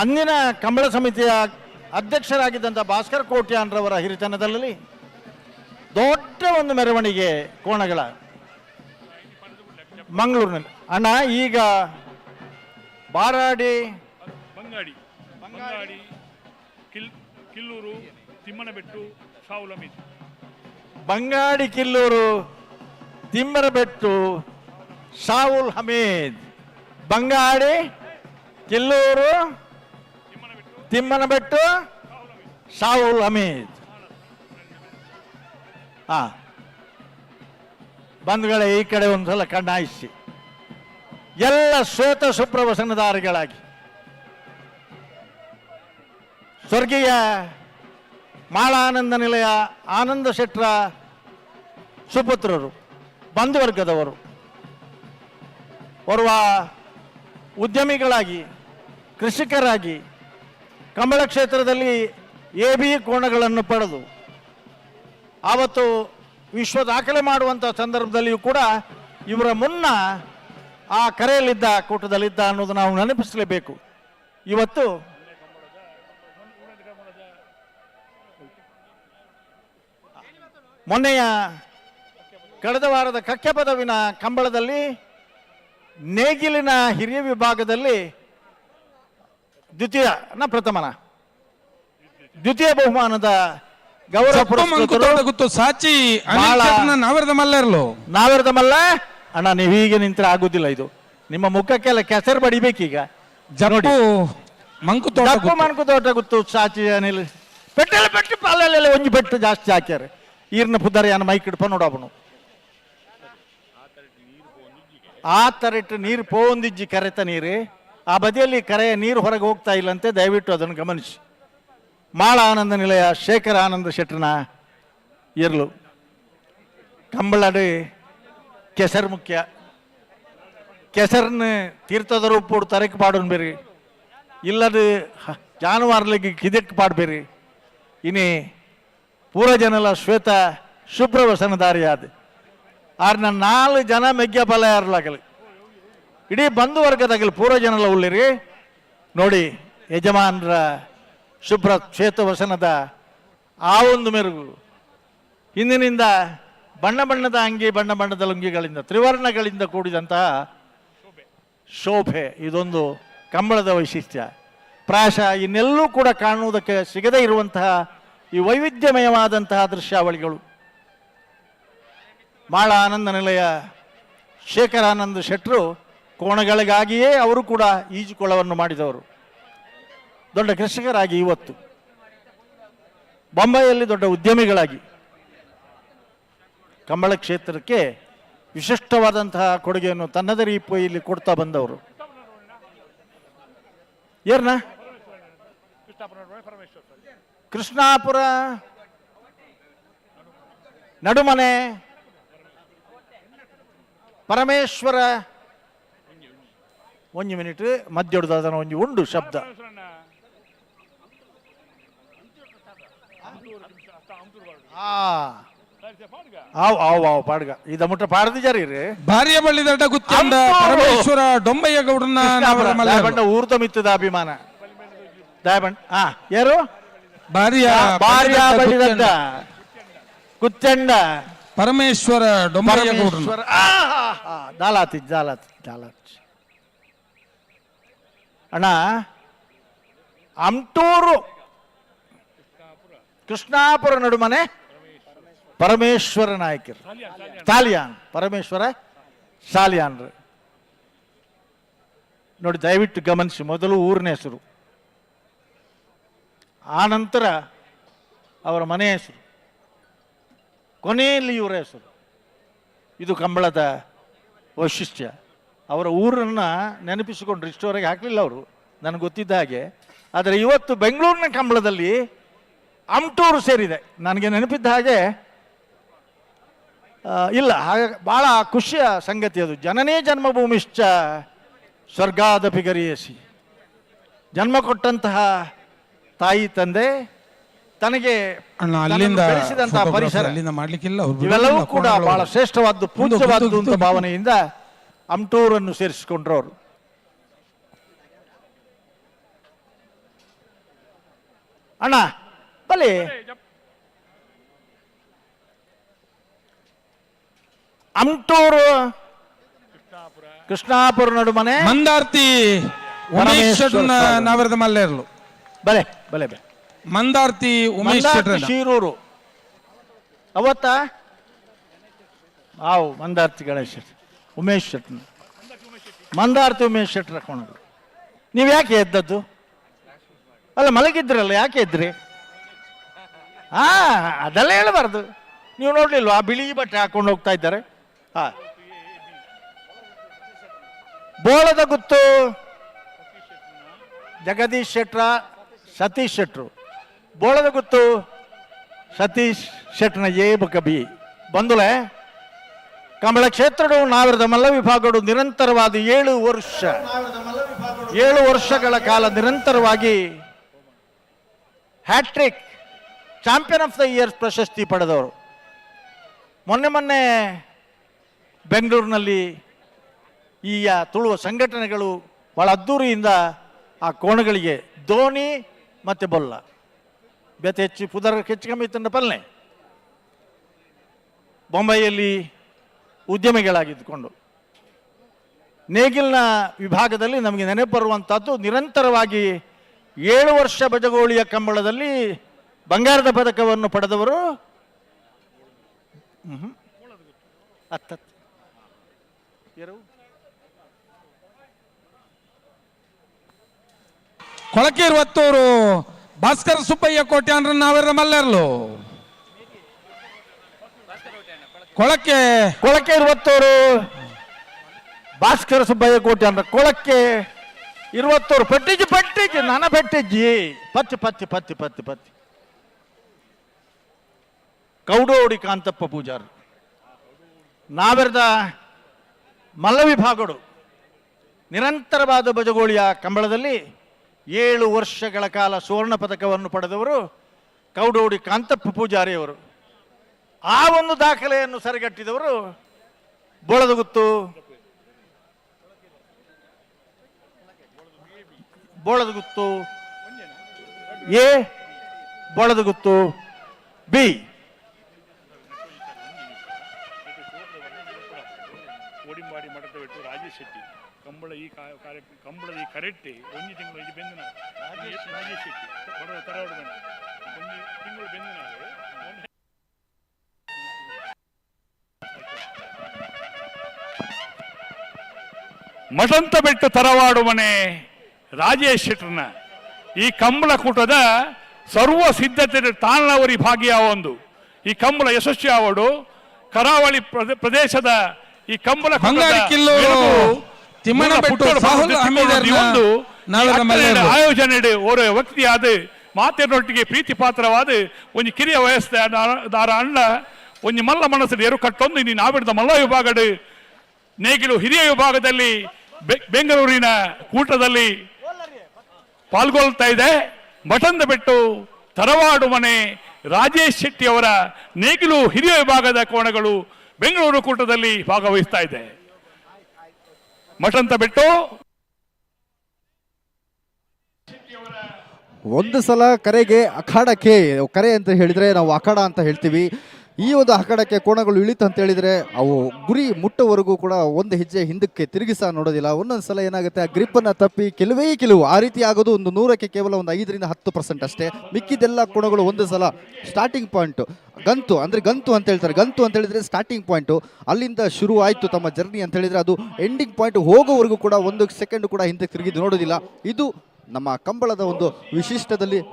[SPEAKER 15] ಅಂದಿನ ಕಂಬಳ ಸಮಿತಿಯ ಅಧ್ಯಕ್ಷರಾಗಿದ್ದಂಥ ಭಾಸ್ಕರ್ ಕೋಟ್ಯಾನ್ರವರ ಹಿರಿತನದಲ್ಲಿ ದೊಡ್ಡ ಒಂದು ಮೆರವಣಿಗೆ ಕೋಣಗಳ ಮಂಗಳೂರಿನಲ್ಲಿ. ಅಣ್ಣ ಈಗ ಬಾರಾಡಿ,
[SPEAKER 7] ಬಂಗಾಡಿ, ಕಿಲ್ಲೂರು, ತಿಮ್ಮನಬೆಟ್ಟು, ಶಾವುಲಮೀದ್.
[SPEAKER 15] ಬಂಗಾಡಿ, ಕಿಲ್ಲೂರು, ತಿಮ್ಮರಬೆಟ್ಟು, ಶಾವುಲ್ ಹಮೀದ್. ಬಂಗಾಡಿ, ಕಿಲ್ಲೂರು, ತಿಮ್ಮನಬೆಟ್ಟು, ಶಾವುಲ್ ಹಮೀದ್. ಬಂಧುಗಳೇ, ಈ ಕಡೆ ಒಂದ್ಸಲ ಕಣ್ಣಾಯಿಸಿ ಎಲ್ಲ ಶ್ವೇತ ಸುಪ್ರವಸನಧಾರಿಗಳಾಗಿ ಸ್ವರ್ಗೀಯ ಮಾಳಾನಂದ ನಿಲಯ ಆನಂದ ಶೆಟ್ರ ಸುಪುತ್ರರು, ಬಂಧುವರ್ಗದವರು, ಓರ್ವ ಉದ್ಯಮಿಗಳಾಗಿ, ಕೃಷಿಕರಾಗಿ ಕಂಬಳ ಕ್ಷೇತ್ರದಲ್ಲಿ AB ಕೋಣಗಳನ್ನು ಪಡೆದು ಆವತ್ತು ವಿಶ್ವ ದಾಖಲೆ ಮಾಡುವಂಥ ಸಂದರ್ಭದಲ್ಲಿಯೂ ಕೂಡ ಇವರ ಮುನ್ನ ಆ ಕರೆಯಲ್ಲಿದ್ದ ಕೂಟದಲ್ಲಿದ್ದ ಅನ್ನೋದು ನಾವು ನೆನಪಿಸಲೇಬೇಕು. ಇವತ್ತು ಮೊನ್ನೆಯ ಕಳೆದ ವಾರದ ಕಕ್ಕೆಪದವಿನ ಕಂಬಳದಲ್ಲಿ ನೇಗಿಲಿನ ಹಿರಿಯ ವಿಭಾಗದಲ್ಲಿ ದ್ವಿತೀಯ ಬಹುಮಾನದ ಗೌರವ
[SPEAKER 14] ಸಾಚಿ ನಾವರದ
[SPEAKER 15] ಮಲ್ಲ. ಅಣ್ಣ, ನೀವು ಹೀಗೆ ನಿಂತರೆ ಆಗುದಿಲ್ಲ. ಇದು ನಿಮ್ಮ ಮುಖಕ್ಕೆಲ್ಲ ಕೆಸರು ಬಡಿಬೇಕೀಗ. ಮಂಕು ತೋಟ ಗೊತ್ತು. ಸಾಚಿ ಅನಿಲ್ ಪೆಟ್ಟು ಪಾಲೆಲ್ಲ ಒಂಜಿ ಬೆಟ್ಟು ಜಾಸ್ತಿ ಹಾಕ್ಯಾರ. ಈರ್ನ ಪುದರ್ ಯಾನ ಮೈಕ್ ಹಿಡ್ಪ ನೋಡವನು ಆ ತರಟ್ಟು ನೀರು ಪೋಂದಿಜ್ಜಿ ಕರೆತ ನೀರು ಆ ಬದಿಯಲ್ಲಿ ಕರೆಯ ನೀರು ಹೊರಗೆ ಹೋಗ್ತಾ ಇಲ್ಲಂತೆ. ದಯವಿಟ್ಟು ಅದನ್ನು ಗಮನಿಸಿ. ಮಾಳ ಆನಂದ ನಿಲಯ ಶೇಖರ ಆನಂದ ಶೆಟ್ಟನ ಇರ್ಲು ಕಂಬಳಡು ಕೆಸರು ಮುಖ್ಯ. ಕೆಸರನ್ನ ತೀರ್ಥದರು ಪೋಡು ತರಕ್ಕೆ ಪಾಡೋನ್ ಬೇರೆ, ಇಲ್ಲದು ಜಾನುವಾರ್ಲಿಗೆ ಕಿದಕ್ಕೆ ಪಾಡ್ಬೇರಿ. ಇನ್ನೇ ಪೂರ ಜನಲ ಶ್ವೇತ ಶುಭ್ರವಸನಧಾರಿಯಾದ ಆರ್ನ 4 ಜನ ಮೆಗ್ಗ ಫಲ ಯಾರಲಾಗಲಿ ಇಡೀ ಬಂಧು ವರ್ಗದಾಗಲಿ ಪೂರ ಜನಲ ಉಳ್ಳಿರಿ ನೋಡಿ. ಯಜಮಾನರ ಶುಭ್ರ ಶ್ವೇತವಸನದ ಆ ಒಂದು ಮೆರುಗು, ಹಿಂದಿನಿಂದ ಬಣ್ಣ ಬಣ್ಣದ ಅಂಗಿ, ಬಣ್ಣ ಬಣ್ಣದ ಲುಂಗಿಗಳಿಂದ, ತ್ರಿವರ್ಣಗಳಿಂದ ಕೂಡಿದಂತಹ ಶೋಭೆ, ಇದೊಂದು ಕಂಬಳದ ವೈಶಿಷ್ಟ್ಯ. ಪ್ರಾಯಶಃ ಇನ್ನೆಲ್ಲೂ ಕೂಡ ಕಾಣುವುದಕ್ಕೆ ಸಿಗದೇ ಇರುವಂತಹ ಈ ವೈವಿಧ್ಯಮಯವಾದಂತಹ ದೃಶ್ಯಾವಳಿಗಳು. ಮಾಳ ಆನಂದ ನಿಲಯ ಶೇಖರಾನಂದ ಶೆಟ್ಟರು ಕೋಣಗಳಿಗಾಗಿಯೇ ಅವರು ಕೂಡ ಈಜುಕೊಳವನ್ನು ಮಾಡಿದವರು. ದೊಡ್ಡ ಕೃಷಿಕರಾಗಿ ಇವತ್ತು ಬೊಂಬಾಯಿಯಲ್ಲಿ ದೊಡ್ಡ ಉದ್ಯಮಿಗಳಾಗಿ ಕಂಬಳ ಕ್ಷೇತ್ರಕ್ಕೆ ವಿಶಿಷ್ಟವಾದಂತಹ ಕೊಡುಗೆಯನ್ನು ತನ್ನದೇ ರೀತಿಯಲ್ಲಿ ಕೊಡ್ತಾ ಬಂದವರು. ಏರ್ನ ಕೃಷ್ಣಾಪುರ ನಡುಮನೆ ಪರಮೇಶ್ವರ ಒಂದು ಮಿನಿಟ್ ಮಧ್ಯೊಡ್ದ ಒಂದು ಉಂಡು ಶಬ್ದ ಪಾಡ್ಗ ಇದ ಮುಟ್ಟ ಪಾಡ್ದಿಜಾರಿ
[SPEAKER 14] ಭಾರ್ಯ ಬಳ್ಳಿದಡ್ಡ ಗುತ್ತಂಡ ಪರಮೇಶ್ವರ ಡೊಂಬಯ್ಯ ಗೌಡನ
[SPEAKER 15] ಊರ್ತ ಮಿತ್ತದ ಅಭಿಮಾನ ದಾಯಬಂಡ್ ಯಾರು
[SPEAKER 14] ಭಾರ್ಯ
[SPEAKER 15] ಬಳ್ಳಿದಡ್ಡ ಗುತ್ತಂಡ
[SPEAKER 14] ಪರಮೇಶ್ವರ ಡೊಂಬಯ್ಯ ಗೌಡನ
[SPEAKER 15] ದಾಲಾತಿ ಅಣ್ಣ ಅಮ್ಟೂರು ಕೃಷ್ಣಾಪುರ ನಡುಮನೆ ಪರಮೇಶ್ವರ ನಾಯಕರು ಸಾಲಿಯಾನ್ ಪರಮೇಶ್ವರ ಸಾಲಿಯಾನ್ರು ನೋಡಿ, ದಯವಿಟ್ಟು ಗಮನಿಸಿ. ಮೊದಲು ಊರಿನ ಹೆಸರು, ಆನಂತರ ಅವರ ಮನೆ ಹೆಸರು, ಕೊನೆಯಲ್ಲಿ ಇವರ ಹೆಸರು. ಇದು ಕಂಬಳದ ವೈಶಿಷ್ಟ್ಯ. ಅವರ ಊರನ್ನು ನೆನಪಿಸಿಕೊಂಡ್ರು. ಇಷ್ಟವರೆಗೆ ಹಾಕಲಿಲ್ಲ ಅವರು, ನನಗೆ ಗೊತ್ತಿದ್ದ ಹಾಗೆ. ಆದರೆ ಇವತ್ತು ಬೆಂಗಳೂರಿನ ಕಂಬಳದಲ್ಲಿ ಅಮ್ಟೂರು ಸೇರಿದೆ. ನನಗೆ ನೆನಪಿದ್ದ ಹಾಗೆ ಇಲ್ಲ. ಹಾಗೆ ಭಾಳ ಖುಷಿಯ ಸಂಗತಿ ಅದು. ಜನನೇ ಜನ್ಮಭೂಮಿಶ್ಚ ಸ್ವರ್ಗಾದಪಿ ಗರಿಯಸಿ. ಜನ್ಮ ಕೊಟ್ಟಂತಹ ತಾಯಿ ತಂದೆ, ತನಗೆ ಬೆಳೆಸಿದಂತಹ ಪರಿಸರ, ಇವೆಲ್ಲವೂ ಕೂಡ ಬಹಳ ಶ್ರೇಷ್ಠವಾದ್ದು, ಪೂಜ್ಯವಾದ್ದು ಅಂತ ಭಾವನೆಯಿಂದ ಅಮ್ಟೂರನ್ನು ಸೇರಿಸಿಕೊಂಡ್ರು ಅವರು. ಅಣ್ಣ ಬಲಿ ಅಮ್ಟೂರು ಕೃಷ್ಣಾಪುರ ನಡುಮನೆ
[SPEAKER 14] ಮಂದಾರ್ತಿ ನಾವರದ ಮಲ್ಲೇರ್ಲು
[SPEAKER 15] ಬಲೆ ಬಲೆ ಬಲೆ
[SPEAKER 14] ಮಂದಾರ್ತಿ ಉಮೇಶ್
[SPEAKER 15] ಶೀರೂರು ಅವತ್ತ ಆವು ಮಂದಾರ್ತಿ ಗಣೇಶ್ ಉಮೇಶ್ ಶೆಟ್ನ ಮಂದಾರ್ತಿ ಉಮೇಶ್ ಶೆಟ್ರ ಹಾಕೊಂಡ್ರು. ನೀವು ಯಾಕೆ ಎದ್ದದ್ದು? ಅಲ್ಲ, ಮಲಗಿದ್ರಲ್ಲ, ಯಾಕೆ ಇದ್ರಿ? ಅದೆಲ್ಲ ಹೇಳಬಾರ್ದು. ನೀವು ನೋಡ್ಲಿಲ್ವಾ ಬಿಳಿ ಬಟ್ಟೆ ಹಾಕೊಂಡು ಹೋಗ್ತಾ ಇದ್ದಾರೆ? ಬೋಳದ ಗುತ್ತು ಜಗದೀಶ್ ಶೆಟ್ರ, ಸತೀಶ್ ಶೆಟ್ರು. ಬೋಳದ ಗುತ್ತು ಸತೀಶ್ ಶೆಟ್ನ ಏಬ ಕಬಿ ಬಂದುಲೆ ಕಂಬಳ ಕ್ಷೇತ್ರಡು ನಾವಿರದ ಮಲ್ಲ ವಿಭಾಗಗಳು ನಿರಂತರವಾದ 7 ವರ್ಷಗಳ ಕಾಲ ನಿರಂತರವಾಗಿ hattrick champion of the year ಪ್ರಶಸ್ತಿ ಪಡೆದವರು. ಮೊನ್ನೆ ಬೆಂಗಳೂರಿನಲ್ಲಿ ಈ ತುಳುವ ಸಂಘಟನೆಗಳು ಭಾಳ ಅದ್ದೂರಿಯಿಂದ ಆ ಕೋಣಗಳಿಗೆ ದೋಣಿ ಮತ್ತು ಬೊಲ್ಲ ಬೆತೆ ಹೆಚ್ಚು ಪುದರ್ ಹೆಚ್ಚು ಕಮ್ಮಿ ತಂಡ ಪಲ್ಲೆ ಬೊಂಬೈಯಲ್ಲಿ ಉದ್ಯಮಿಗಳಾಗಿದ್ದುಕೊಂಡು ನೇಗಿಲ್ನ ವಿಭಾಗದಲ್ಲಿ ನಮಗೆ ನೆನಪು ಬರುವಂಥದ್ದು ನಿರಂತರವಾಗಿ 7 ವರ್ಷ ಬಜಗೋಳಿಯ ಕಂಬಳದಲ್ಲಿ ಬಂಗಾರದ ಪದಕವನ್ನು ಪಡೆದವರು
[SPEAKER 14] ಕೊಳಕೆ 20 ಭಾಸ್ಕರ ಸುಬ್ಬಯ್ಯ ಕೋಟ್ಯಾನ್ರ ನಾವೆರ ಮಲ್ಲೆರ್ಲು ಕೊಳಕೆ
[SPEAKER 15] 20 ಭಾಸ್ಕರ ಸುಬ್ಬಯ್ಯ ಕೋಟ್ಯಾನ್ರ ಕೊಳಕ್ಕೆ 20 ಪಟ್ಟಿಜಿ ನನ್ನ ಪೆಟ್ಟಿಜ್ಜಿ ಪತ್ತಿ ಕೌಡೋಡಿ ಕಾಂತಪ್ಪ ಪೂಜಾರ್ ನಾವೆರ್ದ ಮಲ್ಲ ವಿಭಾಗಗಳು ನಿರಂತರವಾದ ಬಜಗೋಳಿಯ ಕಂಬಳದಲ್ಲಿ 7 ವರ್ಷಗಳ ಕಾಲ ಸುವರ್ಣ ಪದಕವನ್ನು ಪಡೆದವರು ಕೌಡೋಡಿ ಕಾಂತಪ್ಪ ಪೂಜಾರಿಯವರು. ಆ ಒಂದು ದಾಖಲೆಯನ್ನು ಸರಿಗಟ್ಟಿದವರು ಬೋಳದಗುತ್ತು ಎ, ಬೋಳದಗುತ್ತು ಬಿ.
[SPEAKER 7] ಕಂಬಳ ಈ ಕಂಬಳದ ಈ ಕರೆಟ್ಟಿ ಒಂದು ತಿಂಗಳು ಇದು ಬೆಂದಿನ ರಾಜೇಶ್ ಶೆಟ್ಟಿ ತರವಾಡು ಮನೆ ಒಂದು ತಿಂಗಳು ಬೆಂದಿನ ಮಠಂತ ಬೆಟ್ಟು ತರವಾಡು ಮನೆ ರಾಜೇಶ್ ಶೆಟ್ಟರ್ನ ಈ ಕಂಬಳ ಕೂಟದ ಸರ್ವ ಸಿದ್ಧತೆ ತಾಳ್ನವರಿ ಭಾಗ್ಯ ಒಂದು ಈ ಕಂಬಳ ಯಶಸ್ವಿ ಆವಡು ಕರಾವಳಿ ಪ್ರದೇಶದ ಈ ಕಂಬಳ ಆಯೋಜನೆ ಓರ ವ್ಯಕ್ತಿಯಾದ ಮಾತಿನೊಟ್ಟಿಗೆ ಪ್ರೀತಿ ಪಾತ್ರವಾದ ಒಂದು ಕಿರಿಯ ವಯಸ್ಸಾರ ಅಣ್ಣ ಒಂದು ಮಲ್ಲ ಮನಸ್ಸಲ್ಲಿ ಎರಡು ಕಟ್ಟೊಂದು ನೀನು ನಾವಿಡ್ದ ಮಲ್ಲ ವಿಭಾಗದ ನೇಗಿಲು ಹಿರಿಯ ವಿಭಾಗದಲ್ಲಿ ಬೆಂಗಳೂರಿನ ಕೂಟದಲ್ಲಿ ಪಾಲ್ಗೊಳ್ತಾ ಇದೆ. ಮಠಂದ ಬೆಟ್ಟು ತರವಾಡು ಮನೆ ರಾಜೇಶ್ ಶೆಟ್ಟಿ ಅವರ ನೇಗಿಲು ಹಿರಿಯ ವಿಭಾಗದ ಕೋಣಗಳು ಬೆಂಗಳೂರು ಕೂಟದಲ್ಲಿ ಭಾಗವಹಿಸ್ತಾ ಇದೆ. ಮಠಂತ ಬೆಟ್ಟು
[SPEAKER 1] ಒಂದು ಸಲ ಕರೆಗೆ ಅಖಾಡಕ್ಕೆ ಕರೆ ಅಂತ ಹೇಳಿದ್ರೆ ನಾವು ಅಖಾಡ ಅಂತ ಹೇಳ್ತೀವಿ. ಈ ಒಂದು ಅಖಾಡಕ್ಕೆ ಕೋಣಗಳು ಇಳಿತು ಅಂತ ಹೇಳಿದ್ರೆ ಅವು ಗುರಿ ಮುಟ್ಟುವರೆಗೂ ಕೂಡ ಒಂದು ಹೆಜ್ಜೆ ಹಿಂದಕ್ಕೆ ತಿರುಗಿಸ ನೋಡೋದಿಲ್ಲ. ಒಂದೊಂದು ಸಲ ಏನಾಗುತ್ತೆ ಆ ಗ್ರಿಪ್ಪನ್ನು ತಪ್ಪಿ ಕೆಲವು ಆ ರೀತಿ ಆಗೋದು ಒಂದು 100ಕ್ಕೆ ಕೇವಲ ಒಂದು 5ರಿಂದ 10% ಅಷ್ಟೇ. ಮಿಕ್ಕಿದೆಲ್ಲ ಕೋಣಗಳು ಒಂದು ಸಲ ಸ್ಟಾರ್ಟಿಂಗ್ ಪಾಯಿಂಟ್ ಗಂತು ಅಂತ ಹೇಳ್ತಾರೆ. ಗಂತು ಅಂತ ಹೇಳಿದ್ರೆ ಸ್ಟಾರ್ಟಿಂಗ್ ಪಾಯಿಂಟು, ಅಲ್ಲಿಂದ ಶುರು ಆಯಿತು ತಮ್ಮ ಜರ್ನಿ ಅಂತ ಹೇಳಿದ್ರೆ ಅದು ಎಂಡಿಂಗ್ ಪಾಯಿಂಟ್ ಹೋಗೋವರೆಗೂ ಕೂಡ 1 ಸೆಕೆಂಡ್ ಕೂಡ ಹಿಂದಕ್ಕೆ ತಿರುಗಿದ್ದು ನೋಡೋದಿಲ್ಲ. ಇದು ನಮ್ಮ ಕಂಬಳದ ಒಂದು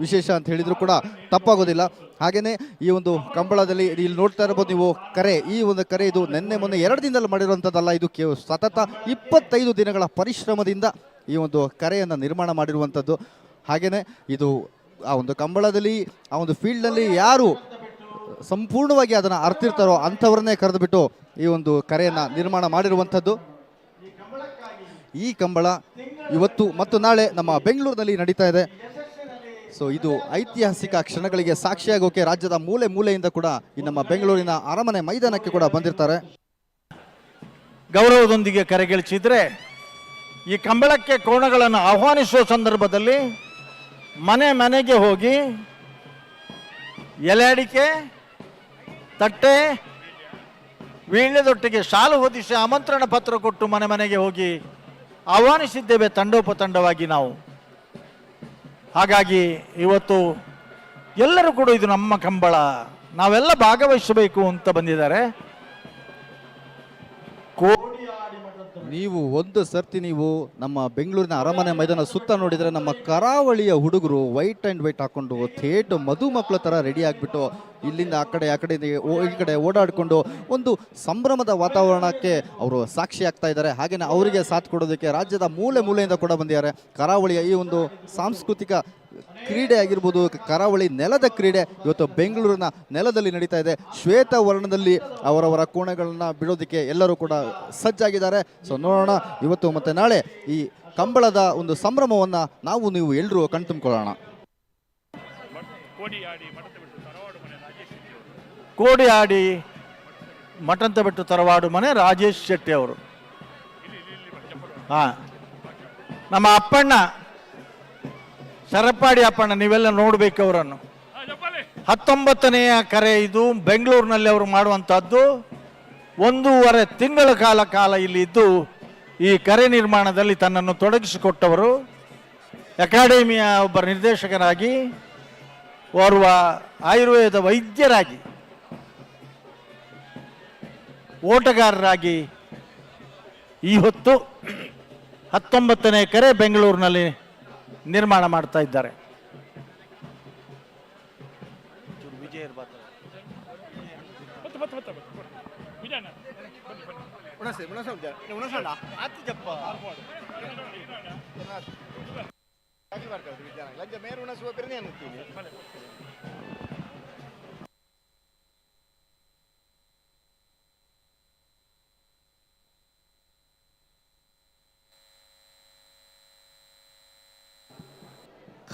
[SPEAKER 1] ವಿಶೇಷ ಅಂತ ಹೇಳಿದ್ರು ಕೂಡ ತಪ್ಪಾಗೋದಿಲ್ಲ. ಹಾಗೆಯೇ ಈ ಒಂದು ಕಂಬಳದಲ್ಲಿ ಇಲ್ಲಿ ನೋಡ್ತಾ ಇರ್ಬೋದು ನೀವು ಕರೆ, ಈ ಒಂದು ಕರೆ ಇದು ಮೊನ್ನೆ 2 ದಿನದಲ್ಲಿ ಮಾಡಿರುವಂಥದ್ದಲ್ಲ. ಇದು ಸತತ 25 ದಿನಗಳ ಪರಿಶ್ರಮದಿಂದ ಈ ಒಂದು ಕರೆಯನ್ನು ನಿರ್ಮಾಣ ಮಾಡಿರುವಂಥದ್ದು. ಹಾಗೆಯೇ ಇದು ಆ ಒಂದು ಕಂಬಳದಲ್ಲಿ ಆ ಒಂದು ಫೀಲ್ಡ್ನಲ್ಲಿ ಯಾರು ಸಂಪೂರ್ಣವಾಗಿ ಅದನ್ನು ಅರ್ತಿರ್ತಾರೋ ಅಂಥವ್ರನ್ನೇ ಕರೆದುಬಿಟ್ಟು ಈ ಒಂದು ಕರೆಯನ್ನು ನಿರ್ಮಾಣ ಮಾಡಿರುವಂಥದ್ದು. ಈ ಕಂಬಳ ಇವತ್ತು ಮತ್ತು ನಾಳೆ ನಮ್ಮ ಬೆಂಗಳೂರಿನಲ್ಲಿ ನಡೀತಾ ಇದೆ. ಸೊ ಇದು ಐತಿಹಾಸಿಕ ಕ್ಷಣಗಳಿಗೆ ಸಾಕ್ಷಿಯಾಗೋಕೆ ರಾಜ್ಯದ ಮೂಲೆಯಿಂದ ಕೂಡ ಈ ನಮ್ಮ ಬೆಂಗಳೂರಿನ ಅರಮನೆ ಮೈದಾನಕ್ಕೆ ಕೂಡ ಬಂದಿರ್ತಾರೆ.
[SPEAKER 15] ಗೌರವದೊಂದಿಗೆ ಕರೆಗೆಳಿಸಿದ್ರೆ ಈ ಕಂಬಳಕ್ಕೆ ಕೋಣಗಳನ್ನು ಆಹ್ವಾನಿಸುವ ಸಂದರ್ಭದಲ್ಲಿ ಮನೆಗೆ ಹೋಗಿ ಎಲೆ ಅಡಿಕೆ ತಟ್ಟೆ ವೀಳ್ಯದೊಟ್ಟಿಗೆ ಶಾಲು ಹೊದಿಸಿ ಆಮಂತ್ರಣ ಪತ್ರ ಕೊಟ್ಟು ಮನೆಗೆ ಹೋಗಿ ಆಹ್ವಾನಿಸಿದ್ದೇವೆ ತಂಡೋಪತಂಡವಾಗಿ ನಾವು. ಹಾಗಾಗಿ ಇವತ್ತು ಎಲ್ಲರೂ ಕೂಡ ಇದು ನಮ್ಮ ಕಂಬಳ, ನಾವೆಲ್ಲ ಭಾಗವಹಿಸಬೇಕು ಅಂತ ಬಂದಿದ್ದಾರೆ.
[SPEAKER 1] ನೀವು ಒಂದು ಸರ್ತಿ ನೀವು ನಮ್ಮ ಬೆಂಗಳೂರಿನ ಅರಮನೆ ಮೈದಾನ ಸುತ್ತ ನೋಡಿದರೆ ನಮ್ಮ ಕರಾವಳಿಯ ಹುಡುಗರು ವೈಟ್ ಆ್ಯಂಡ್ ವೈಟ್ ಹಾಕೊಂಡು ಥೇಟ್ ಮಧುಮಕ್ಕಳ ಥರ ರೆಡಿ ಆಗಿಬಿಟ್ಟು ಇಲ್ಲಿಂದ ಆ ಕಡೆ ಈ ಕಡೆ ಓಡಾಡಿಕೊಂಡು ಒಂದು ಸಂಭ್ರಮದ ವಾತಾವರಣಕ್ಕೆ ಅವರು ಸಾಕ್ಷಿ ಆಗ್ತಾ ಇದ್ದಾರೆ. ಹಾಗೆಯೇ ಅವರಿಗೆ ಸಾಥ್ ಕೊಡೋದಕ್ಕೆ ರಾಜ್ಯದ ಮೂಲೆಯಿಂದ ಕೂಡ ಬಂದಿದ್ದಾರೆ. ಕರಾವಳಿಯ ಈ ಒಂದು ಸಾಂಸ್ಕೃತಿಕ ಕ್ರೀಡೆ ಆಗಿರ್ಬೋದು, ಕರಾವಳಿ ನೆಲದ ಕ್ರೀಡೆ ಇವತ್ತು ಬೆಂಗಳೂರಿನ ನೆಲದಲ್ಲಿ ನಡೀತಾ ಇದೆ. ಶ್ವೇತ ವರ್ಣದಲ್ಲಿ ಅವರವರ ಕೋಣೆಗಳನ್ನ ಬಿಡೋದಕ್ಕೆ ಎಲ್ಲರೂ ಕೂಡ ಸಜ್ಜಾಗಿದ್ದಾರೆ. ಸೊ ನೋಡೋಣ ಇವತ್ತು ಮತ್ತು ನಾಳೆ ಈ ಕಂಬಳದ ಒಂದು ಸಂಭ್ರಮವನ್ನು ನೀವು ಎಲ್ಲರೂ ಕಣ್ತುಂಬಿಕೊಳ್ಳೋಣ.
[SPEAKER 15] ಕೋಡಿ ಆಡಿ ಮಠಂತ ಬೆಟ್ಟು ತರವಾಡು ಮನೆ ರಾಜೇಶ್ ಶೆಟ್ಟಿ ಅವರು. ನಮ್ಮ ಅಪ್ಪಣ್ಣ ಶರಪ್ಪಾಡಿ ಅಪ್ಪಣ್ಣ, ನೀವೆಲ್ಲ ನೋಡ್ಬೇಕು ಅವರನ್ನು. 19ನೇ ಕರೆ ಇದು ಬೆಂಗಳೂರಿನಲ್ಲಿ ಅವರು ಮಾಡುವಂತಹದ್ದು. 1.5 ತಿಂಗಳ ಕಾಲ ಇಲ್ಲಿ ಇದ್ದು ಈ ಕರೆ ನಿರ್ಮಾಣದಲ್ಲಿ ತನ್ನನ್ನು ತೊಡಗಿಸಿಕೊಟ್ಟವರು. ಅಕಾಡೆಮಿಯ ಒಬ್ಬ ನಿರ್ದೇಶಕರಾಗಿ, ಓರ್ವ ಆಯುರ್ವೇದ ವೈದ್ಯರಾಗಿ, ಓಟಗಾರರಾಗಿ ಈ ಹೊತ್ತು 19ನೇ ಕರೆ ಬೆಂಗಳೂರಿನಲ್ಲಿ ನಿರ್ಮಾಣ ಮಾಡ್ತಾ ಇದ್ದಾರೆ.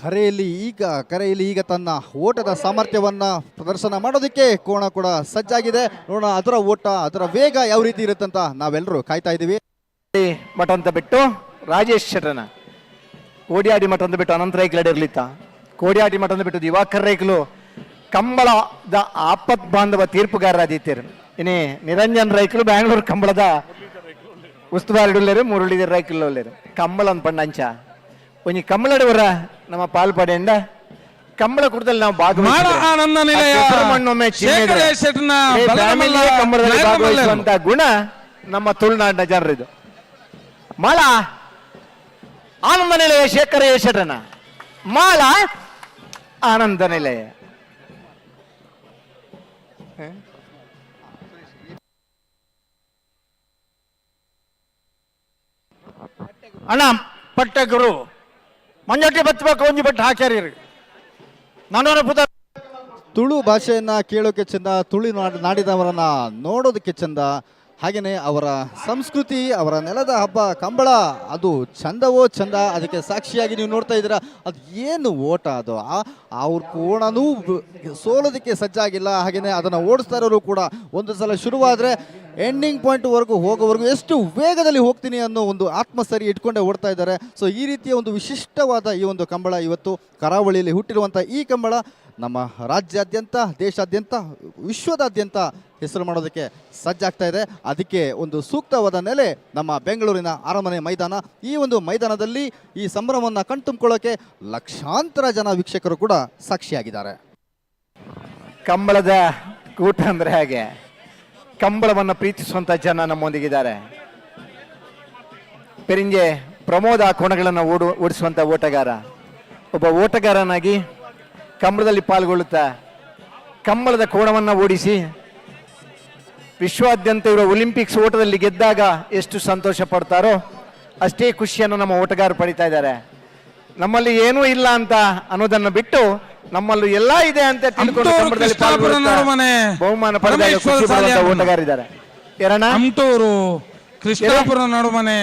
[SPEAKER 1] ಕರೆಯಲ್ಲಿ ಈಗ ತನ್ನ ಓಟದ ಸಾಮರ್ಥ್ಯವನ್ನ ಪ್ರದರ್ಶನ ಮಾಡೋದಕ್ಕೆ ಕೋಣ ಕೂಡ ಸಜ್ಜಾಗಿದೆ. ನೋಡೋಣ ಅದರ ಓಟ, ಅದರ ವೇಗ ಯಾವ ರೀತಿ ಇರುತ್ತಂತ ನಾವೆಲ್ಲರೂ ಕಾಯ್ತಾ ಇದ್ದೀವಿ.
[SPEAKER 4] ಮಠ ಅಂತ ಬಿಟ್ಟು ರಾಜೇಶ್ ಶೆಟ್ಟನ ಕೋಡಿಯಾಡಿ ಮಠ ಅಂತ ಬಿಟ್ಟು ಅನಂತ ರೈಕ್ಲಡ್ ಇರ್ಲಿತ್ತ. ಕೋಡಿಯಾಡಿ ಮಠ ಅಂತ ಬಿಟ್ಟು ದಿವಾಕರ್ ರೈಕ್ಲು ಕಂಬಳದ ಆಪತ್ ಬಾಂಧವ ತೀರ್ಪುಗಾರರಾದಿತ್ತೀರು. ಇನ್ನೇ ನಿರಂಜನ್ ರೈಕ್ಲು ಬ್ಯಾಂಗ್ಳೂರು ಕಂಬಳದ ಉಸ್ತುವಾರಿಡುಲ್ಲೇರು ಮುರುಳಿದ ರೈಕಿಲ್ಲೋಲ್ಲೇರು ಕಂಬಳ ಒಂದು ಪಂಡಂಚ ಒಂಜಿ ಕಂಬಳಡುವರ ನಮ್ಮ ಪಾಲ್ಪಡೆಯಿಂದ ಕಂಬಳ ಕುಟದಲ್ಲಿ ನಾವು ಭಾಗವಹಿಸುವಂತ ಗುಣ ನಮ್ಮ ತುಳುನಾಡಿನ ಜನರಿದು. ಮಾಳ ಆನಂದ ನಿಲಯ ಶೇಖರ ಶೆಟ್ಟನ ಮಾಳ ಆನಂದ ನಿಲಯ.
[SPEAKER 15] ಅಣ್ಣ ಪಟ್ಟಗುರು ಮಂಜಟ್ಟಿ ಬತ್ತಬೇಕು ಒಂಜಿ ಬಟ್ಟೆ ಹಾಕ್ಯಾರಿ ನಾನು ಪುತ
[SPEAKER 1] ತುಳು ಭಾಷೆಯನ್ನ ಕೇಳೋಕೆ ಚಂದ, ತುಳು ನಾಡಿದವರನ್ನ ನೋಡೋದಕ್ಕೆ ಚಂದ, ಹಾಗೆಯೇ ಅವರ ಸಂಸ್ಕೃತಿ, ಅವರ ನೆಲದ ಹಬ್ಬ ಕಂಬಳ ಅದು ಚಂದವೋ ಚಂದ. ಅದಕ್ಕೆ ಸಾಕ್ಷಿಯಾಗಿ ನೀವು ನೋಡ್ತಾ ಇದ್ದೀರಾ, ಅದು ಏನು ಓಟ ಅದು, ಅವ್ರ ಕೋಣನೂ ಸೋಲೋದಕ್ಕೆ ಸಜ್ಜಾಗಿಲ್ಲ. ಹಾಗೆಯೇ ಅದನ್ನು ಓಡಿಸ್ತಾ ಇರೋರು ಕೂಡ ಒಂದು ಸಲ ಶುರುವಾದರೆ ಎಂಡಿಂಗ್ ಪಾಯಿಂಟ್ವರೆಗೂ ಹೋಗೋವರೆಗೂ ಎಷ್ಟು ವೇಗದಲ್ಲಿ ಹೋಗ್ತೀನಿ ಅನ್ನೋ ಒಂದು ಆತ್ಮಸರಿ ಇಟ್ಕೊಂಡೇ ಓಡ್ತಾ ಇದ್ದಾರೆ. ಸೊ ಈ ರೀತಿಯ ಒಂದು ವಿಶಿಷ್ಟವಾದ ಈ ಒಂದು ಕಂಬಳ ಇವತ್ತು ಕರಾವಳಿಯಲ್ಲಿ ಹುಟ್ಟಿರುವಂಥ ಈ ಕಂಬಳ ನಮ್ಮ ರಾಜ್ಯಾದ್ಯಂತ, ದೇಶಾದ್ಯಂತ, ವಿಶ್ವದಾದ್ಯಂತ ಹೆಸರು ಮಾಡೋದಕ್ಕೆ ಸಜ್ಜಾಗ್ತಾ ಇದೆ. ಅದಕ್ಕೆ ಒಂದು ಸೂಕ್ತವಾದ ನೆಲೆ ನಮ್ಮ ಬೆಂಗಳೂರಿನ ಅರಮನೆ ಮೈದಾನ. ಈ ಒಂದು ಮೈದಾನದಲ್ಲಿ ಈ ಸಂಭ್ರಮವನ್ನು ಕಣ್ತುಂಬಿಕೊಳ್ಳೋಕೆ ಲಕ್ಷಾಂತರ ಜನ ವೀಕ್ಷಕರು ಕೂಡ ಸಾಕ್ಷಿಯಾಗಿದ್ದಾರೆ.
[SPEAKER 4] ಕಂಬಳದ ಕೂಟ ಅಂದರೆ ಹಾಗೆ, ಕಂಬಳವನ್ನು ಪ್ರೀತಿಸುವಂಥ ಜನ ನಮ್ಮೊಂದಿಗಿದ್ದಾರೆ. ಪೆರಿಂಜೆ ಪ್ರಮೋದ ಕೋಣಗಳನ್ನು ಓಡಿಸುವಂಥ ಓಟಗಾರ, ಒಬ್ಬ ಓಟಗಾರನಾಗಿ ಕಂಬಳದಲ್ಲಿ ಪಾಲ್ಗೊಳ್ಳುತ್ತಾ ಕಂಬಳದ ಕೋಣವನ್ನು ಓಡಿಸಿ ವಿಶ್ವಾದ್ಯಂತ ಇರುವ ಒಲಿಂಪಿಕ್ಸ್ ಓಟದಲ್ಲಿ ಗೆದ್ದಾಗ ಎಷ್ಟು ಸಂತೋಷ ಪಡ್ತಾರೋ ಅಷ್ಟೇ ಖುಷಿಯನ್ನು ನಮ್ಮ ಓಟಗಾರರು ಪಡಿತಾ ಇದ್ದಾರೆ. ನಮ್ಮಲ್ಲಿ ಏನೂ ಇಲ್ಲ ಅಂತ ಅನ್ನೋದನ್ನು ಬಿಟ್ಟು ನಮ್ಮಲ್ಲೂ ಎಲ್ಲ ಇದೆ ಅಂತ ತಿಳ್ಕೊಂಡು ಕಂಬಳದಲ್ಲಿ ಬಹುಮಾನ ಪಡೆದ ಓಟಗಾರಿದ್ದಾರೆ.
[SPEAKER 14] ಅಮ್ಟೂರು ಕೃಷ್ಣಾಪುರ ನಡುಮನೆ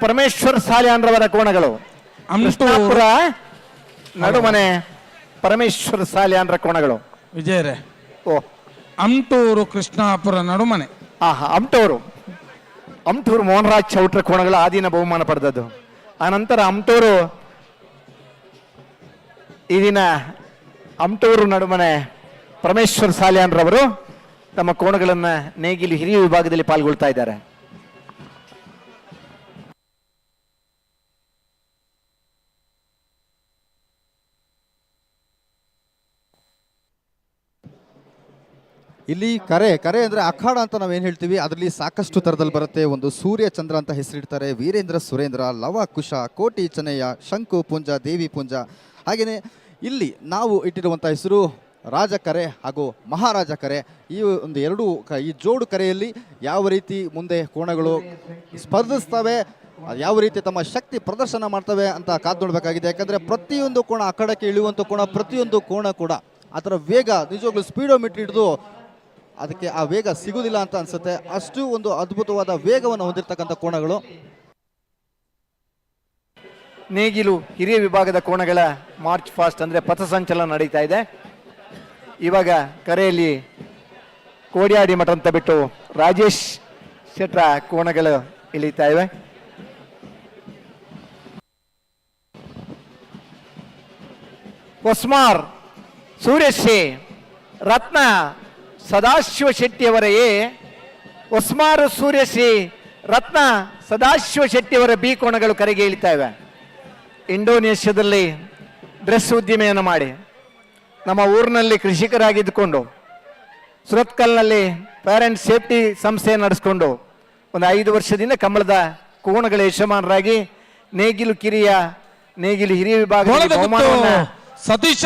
[SPEAKER 4] ಪರಮೇಶ್ವರ ಸಾಲ್ಯಾನ್ರವರ ಕೋಣಗಳು. ಕೃಷ್ಣಾಪುರ ನಡುಮನೆ ಪರಮೇಶ್ವರ ಸಾಲ್ಯಾನ್ರ ಕೋಣಗಳು.
[SPEAKER 14] ವಿಜಯರೇ,
[SPEAKER 4] ಓ
[SPEAKER 14] ಅಮ್ಟೂರು ಕೃಷ್ಣಾಪುರ ನಡುಮನೆ.
[SPEAKER 4] ಅಮ್ಟೂರು ಮೋಹನರಾಜ್ ಚೌಟ್ರ ಕೋಣಗಳು ಆದಿನ ಬಹುಮಾನ ಪಡೆದದ್ದು. ಆನಂತರ ಅಮ್ಟೂರು ಈ ದಿನ ಅಮ್ಟೂರು ನಡುಮನೆ ಪರಮೇಶ್ವರ ಸಾಲ್ಯಾನ್ರವರು ತಮ್ಮ ಕೋಣಗಳನ್ನು ನೇಗಿಲು ಹಿರಿಯ ವಿಭಾಗದಲ್ಲಿ ಪಾಲ್ಗೊಳ್ತಾ ಇದ್ದಾರೆ.
[SPEAKER 1] ಇಲ್ಲಿ ಕರೆ ಅಂದರೆ ಅಖಾಡ ಅಂತ ನಾವೇನು ಹೇಳ್ತೀವಿ, ಅದರಲ್ಲಿ ಸಾಕಷ್ಟು ಥರದಲ್ಲಿ ಬರುತ್ತೆ. ಒಂದು ಸೂರ್ಯ ಚಂದ್ರ ಅಂತ ಹೆಸರಿಡ್ತಾರೆ, ವೀರೇಂದ್ರ ಸುರೇಂದ್ರ, ಲವ ಕುಶ, ಕೋಟಿ ಚನೆಯ, ಶಂಕು ಪುಂಜ, ದೇವಿ ಪುಂಜ. ಹಾಗೆಯೇ ಇಲ್ಲಿ ನಾವು ಇಟ್ಟಿರುವಂಥ ಹೆಸರು ರಾಜ ಕರೆ ಹಾಗೂ ಮಹಾರಾಜ ಕರೆ. ಈ ಒಂದು ಈ ಜೋಡು ಕರೆಯಲ್ಲಿ ಯಾವ ರೀತಿ ಮುಂದೆ ಕೋಣಗಳು ಸ್ಪರ್ಧಿಸ್ತವೆ, ಯಾವ ರೀತಿ ತಮ್ಮ ಶಕ್ತಿ ಪ್ರದರ್ಶನ ಮಾಡ್ತವೆ ಅಂತ ಕಾದು ನೋಡಬೇಕಾಗಿದೆ. ಯಾಕಂದರೆ ಪ್ರತಿಯೊಂದು ಕೋಣ ಅಖಾಡಕ್ಕೆ ಇಳಿಯುವಂಥ ಕೋಣ, ಪ್ರತಿಯೊಂದು ಕೋಣ ಕೂಡ ಆ ಥರ ವೇಗ ನಿಜವಾಗ್ಲೂ ಸ್ಪೀಡೋಮೀಟ್ರ್ ಹಿಡಿದು ಅದಕ್ಕೆ ಆ ವೇಗ ಸಿಗುವುದಿಲ್ಲ ಅಂತ ಅನ್ಸುತ್ತೆ. ಅಷ್ಟು ಒಂದು ಅದ್ಭುತವಾದ ವೇಗವನ್ನು ಹೊಂದಿರತಕ್ಕಂಥ ಕೋಣಗಳು.
[SPEAKER 4] ನೇಗಿಲು ಹಿರಿಯ ವಿಭಾಗದ ಕೋಣಗಳ ಮಾರ್ಚ್ ಫಾಸ್ಟ್ ಅಂದರೆ ಪಥಸಂಚಲನ ನಡೀತಾ ಇದೆ. ಇವಾಗ ಕರೆಯಲ್ಲಿ ಕೋಡ್ಯಾಡಿ ಮಠ ಅಂತ ಬಿಟ್ಟು ರಾಜೇಶ್ ಶೆಟ್ರ ಕೋಣಗಳು ಇಳಿತಾ ಇವೆ. ಒಸ್ಮಾರ್ ಸೂರ್ಯಶ್ರೀ ರತ್ನ ಸದಾಶಿವ ಶೆಟ್ಟಿಯವರೆಯೇ ಒಸ್ಮಾರು ಸೂರ್ಯಶ್ರೀ ರತ್ನ ಸದಾಶಿವ ಶೆಟ್ಟಿಯವರ ಬಿ ಕೋಣಗಳು ಕರೆಗೆ ಇಳಿತಾ ಇವೆ. ಇಂಡೋನೇಷ್ಯಾದಲ್ಲಿ ಡ್ರೆಸ್ ಉದ್ದಿಮೆಯನ್ನು ಮಾಡಿ ನಮ್ಮ ಊರಿನಲ್ಲಿ ಕೃಷಿಕರಾಗಿದ್ದುಕೊಂಡು ಸುರತ್ಕಲ್ನಲ್ಲಿ ಪೇರೆಂಟ್ ಸೇಫ್ಟಿ ಸಂಸ್ಥೆ ನಡೆಸ್ಕೊಂಡು ಒಂದು 5 ವರ್ಷದಿಂದ ಕಂಬಳದ ಕೋಣಗಳ ಯಜಮಾನರಾಗಿ ನೇಗಿಲು ಹಿರಿಯ ವಿಭಾಗ
[SPEAKER 14] ಸತೀಶ್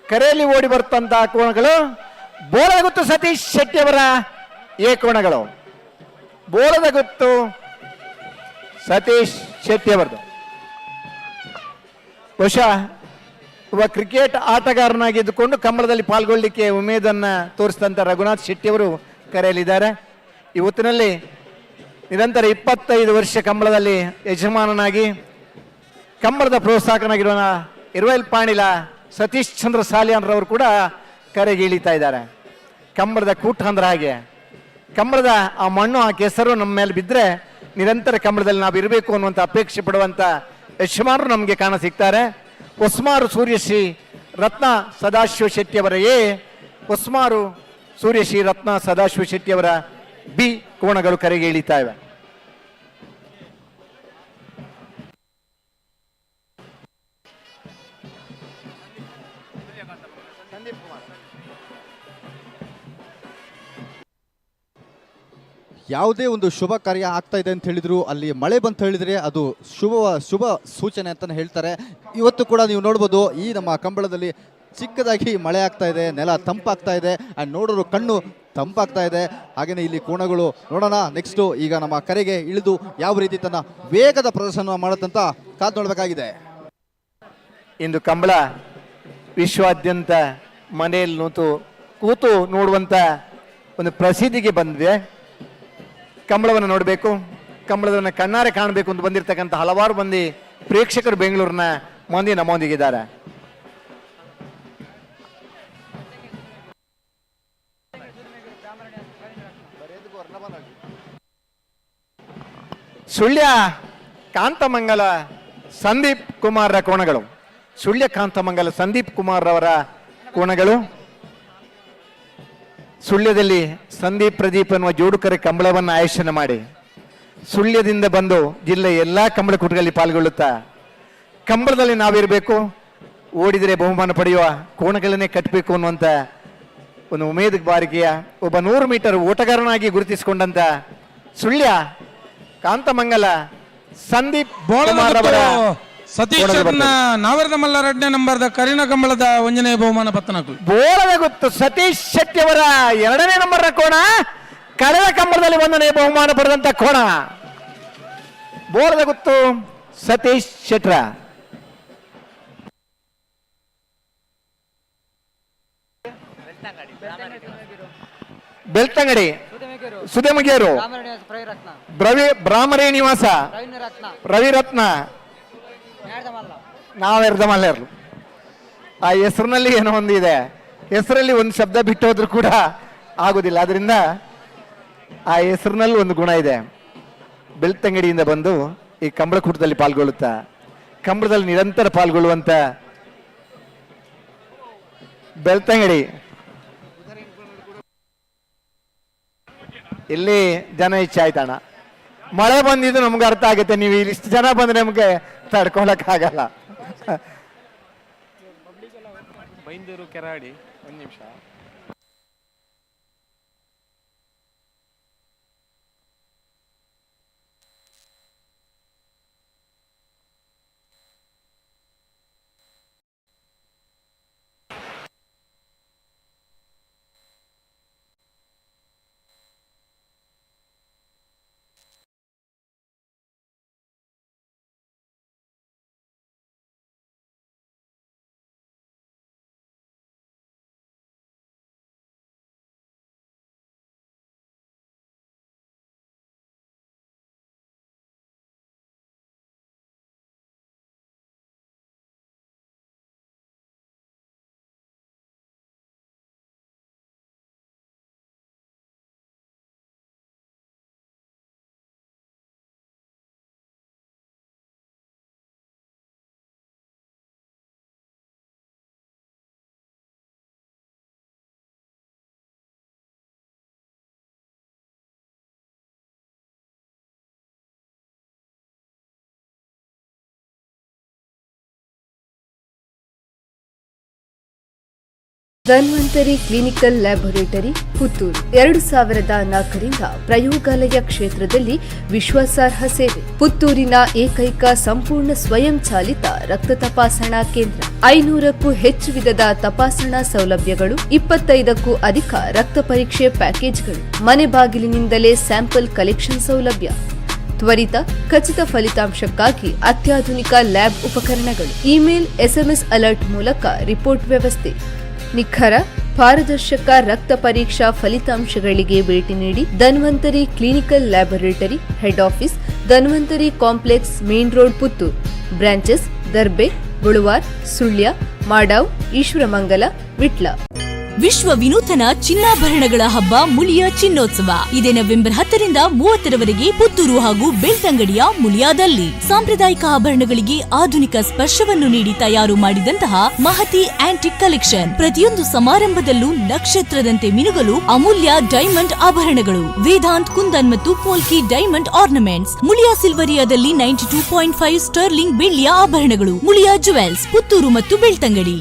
[SPEAKER 4] ಕರೆಯಲ್ಲಿ ಓಡಿ ಬರ್ತಂತಹ ಕೋಣಗಳು ಬೋಳಗುತ್ತು ಸತೀಶ್ ಶೆಟ್ಟಿಯವರ ಎ ಕೋಣಗಳು. ಬೋಳದ ಗುತ್ತು ಸತೀಶ್ ಶೆಟ್ಟಿಯವರದು. ಬಹುಶಃ ಒಬ್ಬ ಕ್ರಿಕೆಟ್ ಆಟಗಾರನಾಗಿದ್ದುಕೊಂಡು ಕಂಬಳದಲ್ಲಿ ಪಾಲ್ಗೊಳ್ಳಿಕ್ಕೆ ಉಮೇದನ್ನು ತೋರಿಸಿದಂಥ ರಘುನಾಥ್ ಶೆಟ್ಟಿಯವರು ಕರೆಯಲಿದ್ದಾರೆ. ಈ ಹೊತ್ತಿನಲ್ಲಿ ನಿರಂತರ 25 ವರ್ಷ ಕಂಬಳದಲ್ಲಿ ಯಜಮಾನನಾಗಿ ಕಂಬಳದ ಪ್ರೋತ್ಸಾಹಕನಾಗಿರುವ ಇರುವೈಲ್ ಪಾಣಿಲ ಸತೀಶ್ ಚಂದ್ರ ಸಾಲಿಯಾನ್ರವರು ಕೂಡ ಕರೆಗೆ ಇಳಿತಾ ಇದ್ದಾರೆ. ಕಂಬಳದ ಕೂಟ ಅಂದ್ರೆ ಹಾಗೆ, ಕಂಬಳದ ಆ ಮಣ್ಣು ಆ ಕೆಸರು ನಮ್ಮ ಮೇಲೆ ಬಿದ್ದರೆ ನಿರಂತರ ಕಂಬಳದಲ್ಲಿ ನಾವು ಇರಬೇಕು ಅನ್ನುವಂಥ ಅಪೇಕ್ಷೆ ಪಡುವಂಥ ಯಜಮಾನರು ನಮಗೆ ಕಾಣ ಸಿಗ್ತಾರೆ. ಒಸ್ಮಾರು ಸೂರ್ಯಶ್ರೀ ರತ್ನ ಸದಾಶಿವ ಶೆಟ್ಟಿಯವರೆಯೇ ಒಸ್ಮಾರು ಸೂರ್ಯಶ್ರೀ ರತ್ನ ಸದಾಶಿವ ಶೆಟ್ಟಿಯವರ ಬಿ ಕೋಣಗಳು ಕರೆಗೆ ಇಳಿತಾ ಇವೆ.
[SPEAKER 1] ಯಾವುದೇ ಒಂದು ಶುಭ ಕಾರ್ಯ ಆಗ್ತಾ ಇದೆ ಅಂತ ಹೇಳಿದ್ರು ಅಲ್ಲಿ ಮಳೆ ಬಂತ ಹೇಳಿದ್ರೆ ಅದು ಶುಭ ಸೂಚನೆ ಅಂತಾನೆ ಹೇಳ್ತಾರೆ. ಇವತ್ತು ಕೂಡ ನೀವು ನೋಡ್ಬೋದು ಈ ನಮ್ಮ ಕಂಬಳದಲ್ಲಿ ಚಿಕ್ಕದಾಗಿ ಮಳೆ ಆಗ್ತಾ ಇದೆ, ನೆಲ ತಂಪಾಗ್ತಾ ಇದೆ, ಆ್ಯಂಡ್ ನೋಡೋರು ಕಣ್ಣು ತಂಪಾಗ್ತಾ ಇದೆ. ಹಾಗೆಯೇ ಇಲ್ಲಿ ಕೋಣಗಳು ನೋಡೋಣ ನೆಕ್ಸ್ಟು ಈಗ ನಮ್ಮ ಕರೆಗೆ ಇಳಿದು ಯಾವ ರೀತಿ ತನ್ನ ವೇಗದ ಪ್ರದರ್ಶನ ಮಾಡುತ್ತಂತ ಕಾದು ನೋಡಬೇಕಾಗಿದೆ.
[SPEAKER 4] ಇಂದು ಕಂಬಳ ವಿಶ್ವಾದ್ಯಂತ ಮನೆಯಲ್ಲಿ ಕೂತು ನೋಡುವಂಥ ಒಂದು ಪ್ರಸಿದ್ಧಿಗೆ ಬಂದಿದೆ. ಕಂಬಳವನ್ನು ನೋಡಬೇಕು, ಕಂಬಳವನ್ನು ಕಣ್ಣಾರೆ ಕಾಣಬೇಕು ಅಂತ ಬಂದಿರತಕ್ಕಂಥ ಹಲವಾರು ಮಂದಿ ಪ್ರೇಕ್ಷಕರು ಬೆಂಗಳೂರಿನ ಮಂದಿ ನಮ್ಮೊಂದಿಗಿದ್ದಾರೆ. ಸುಳ್ಯ ಕಾಂತಮಂಗಲ ಸಂದೀಪ್ ಕುಮಾರ್ರ ಕೋಣಗಳು, ಸುಳ್ಯ ಕಾಂತಮಂಗಲ ಸಂದೀಪ್ ಕುಮಾರ್ ಅವರ ಕೋಣಗಳು. ಸುಳ್ಯದಲ್ಲಿ ಸಂದೀಪ್ ಪ್ರದೀಪ್ ಅನ್ನುವ ಜೋಡುಕರೆ ಕಂಬಳವನ್ನು ಆಯೋಜನೆ ಮಾಡಿ ಸುಳ್ಯದಿಂದ ಬಂದು ಜಿಲ್ಲೆಯ ಎಲ್ಲ ಕಂಬಳ ಕೂಟಗಳಲ್ಲಿ ಪಾಲ್ಗೊಳ್ಳುತ್ತಾ ಕಂಬಳದಲ್ಲಿ ನಾವಿರಬೇಕು, ಓಡಿದರೆ ಬಹುಮಾನ ಪಡೆಯುವ ಕೋಣಗಳನ್ನೇ ಕಟ್ಟಬೇಕು ಅನ್ನುವಂಥ ಒಂದು ಉಮೇದ್ ಬಾರಿಕೆಯ ಒಬ್ಬ 100 ಮೀಟರ್ ಓಟಗಾರನಾಗಿ ಗುರುತಿಸಿಕೊಂಡಂತ ಸುಳ್ಯ ಕಾಂತಮಂಗಲ ಸಂದೀಪ್ ಕುಮಾರ್ ಅವರ
[SPEAKER 14] ಸತೀಶ್ ನಾವರದ ಮಲ್ಲ 2ನೇ ನಂಬರ್ದ ಕರಿನ ಕಂಬಳದ ಒಂಜನೇ ಬಹುಮಾನ ಪತ್ತನಕು
[SPEAKER 4] ಬೋಳದ ಗೊತ್ತು ಸತೀಶ್ ಶೆಟ್ಟಿ ಅವರ 2ನೇ ನಂಬರ್ ಕೋಣ, ಕಳೆದ ಕಂಬಳದಲ್ಲಿ 1ನೇ ಬಹುಮಾನ ಪಡೆದಂತ ಕೋಣ. ಬೋಳದ ಗೊತ್ತು ಸತೀಶ್ ಶೆಟ್ರ. ಬೆಳ್ತಂಗಡಿ ಸುದೇಮಗೇರು ಬ್ರಾಹ್ಮರೇ ನಿವಾಸ ರವಿರತ್ನ ನಾವೆರ್ದ ಮಲ್ಲೇರ್ಲು. ಆ ಹೆಸರಿನಲ್ಲಿ ಏನೋ ಒಂದು ಇದೆ, ಹೆಸರಲ್ಲಿ ಒಂದು ಶಬ್ದ ಬಿಟ್ಟು ಹೋದ್ರೂ ಕೂಡ ಆಗುದಿಲ್ಲ. ಅದರಿಂದ ಆ ಹೆಸರಿನಲ್ಲಿ ಒಂದು ಗುಣ ಇದೆ. ಬೆಳ್ತಂಗಡಿಯಿಂದ ಬಂದು ಈ ಕಂಬಳ ಕೂಟದಲ್ಲಿ ಪಾಲ್ಗೊಳ್ಳುತ್ತಾ ಕಂಬಳದಲ್ಲಿ ನಿರಂತರ ಪಾಲ್ಗೊಳ್ಳುವಂತ ಬೆಳ್ತಂಗಡಿ. ಇಲ್ಲಿ ಜನ ಹೆಚ್ಚಾಯ್ತಣ್ಣ, ಮಳೆ ಬಂದಿದ್ದು ನಮ್ಗೆ ಅರ್ಥ ಆಗುತ್ತೆ. ನೀವು ಇಷ್ಟು ಜನ ಬಂದ್ರೆ ನಮ್ಗೆ ತಡ್ಕೊಳಕ್ಕಾಗಲ್ಲ.
[SPEAKER 16] ಬೈಂದೂರು ಕೆರಾಡಿ ಒಂದು ನಿಮಿಷ.
[SPEAKER 18] ಧನ್ವಂತರಿ ಕ್ಲಿನಿಕಲ್ ಲ್ಯಾಬೊರೇಟರಿ ಪುತ್ತೂರು 2004ರಿಂದ ಪ್ರಯೋಗಾಲಯ ಕ್ಷೇತ್ರದಲ್ಲಿ ವಿಶ್ವಾಸಾರ್ಹ ಸೇವೆ. ಪುತ್ತೂರಿನ ಏಕೈಕ ಸಂಪೂರ್ಣ ಸ್ವಯಂ ಚಾಲಿತ ರಕ್ತ ತಪಾಸಣಾ ಕೇಂದ್ರ. 500ಕ್ಕೂ ಹೆಚ್ಚು ವಿಧದ ತಪಾಸಣಾ ಸೌಲಭ್ಯಗಳು, 25ಕ್ಕೂ ಅಧಿಕ ರಕ್ತ ಪರೀಕ್ಷೆ ಪ್ಯಾಕೇಜ್ಗಳು, ಮನೆ ಬಾಗಿಲಿನಿಂದಲೇ ಸ್ಯಾಂಪಲ್ ಕಲೆಕ್ಷನ್ ಸೌಲಭ್ಯ, ತ್ವರಿತ ಖಚಿತ ಫಲಿತಾಂಶಕ್ಕಾಗಿ ಅತ್ಯಾಧುನಿಕ ಲ್ಯಾಬ್ ಉಪಕರಣಗಳು, ಇಮೇಲ್ SMS ಅಲರ್ಟ್ ಮೂಲಕ ರಿಪೋರ್ಟ್ ವ್ಯವಸ್ಥೆ, ನಿಖರ ಪಾರದರ್ಶಕ ರಕ್ತ ಪರೀಕ್ಷಾ ಫಲಿತಾಂಶಗಳಿಗೆ ಭೇಟಿ ನೀಡಿ. Dhanvantari clinical laboratory, head office Dhanvantari complex, main road, Puttur. Branches Darbe, Bolwar, Sullia, Madav, Eshwaramangala, Vitla.
[SPEAKER 3] ವಿಶ್ವ ವಿನೂತನ ಚಿನ್ನಾಭರಣಗಳ ಹಬ್ಬ ಮುಳಿಯ ಚಿನ್ನೋತ್ಸವ ಇದೇ ನವೆಂಬರ್ 10ರಿಂದ 30ರವರೆಗೆ ಪುತ್ತೂರು ಹಾಗೂ ಬೆಳ್ತಂಗಡಿಯ ಮುಳಿಯಾದಲ್ಲಿ ಸಾಂಪ್ರದಾಯಿಕ ಆಭರಣಗಳಿಗೆ ಆಧುನಿಕ ಸ್ಪರ್ಶವನ್ನು ನೀಡಿ ತಯಾರು ಮಾಡಿದಂತಹ ಮಹತಿ ಆಂಟಿಕ್ ಕಲೆಕ್ಷನ್. ಪ್ರತಿಯೊಂದು ಸಮಾರಂಭದಲ್ಲೂ ನಕ್ಷತ್ರದಂತೆ ಮಿನುಗಲು ಅಮೂಲ್ಯ ಡೈಮಂಡ್ ಆಭರಣಗಳು, ವೇದಾಂತ್ ಕುಂದನ್ ಮತ್ತು ಪೋಲ್ಕಿ ಡೈಮಂಡ್ ಆರ್ನಮೆಂಟ್ಸ್. ಮುಳಿಯಾ ಸಿಲ್ವರಿಯಾದಲ್ಲಿ 92.5 ಸ್ಟರ್ಲಿಂಗ್ ಬೆಳ್ಳಿಯ ಆಭರಣಗಳು. ಮುಳಿಯಾ ಜುವೆಲ್ಸ್, ಪುತ್ತೂರು ಮತ್ತು ಬೆಳ್ತಂಗಡಿ.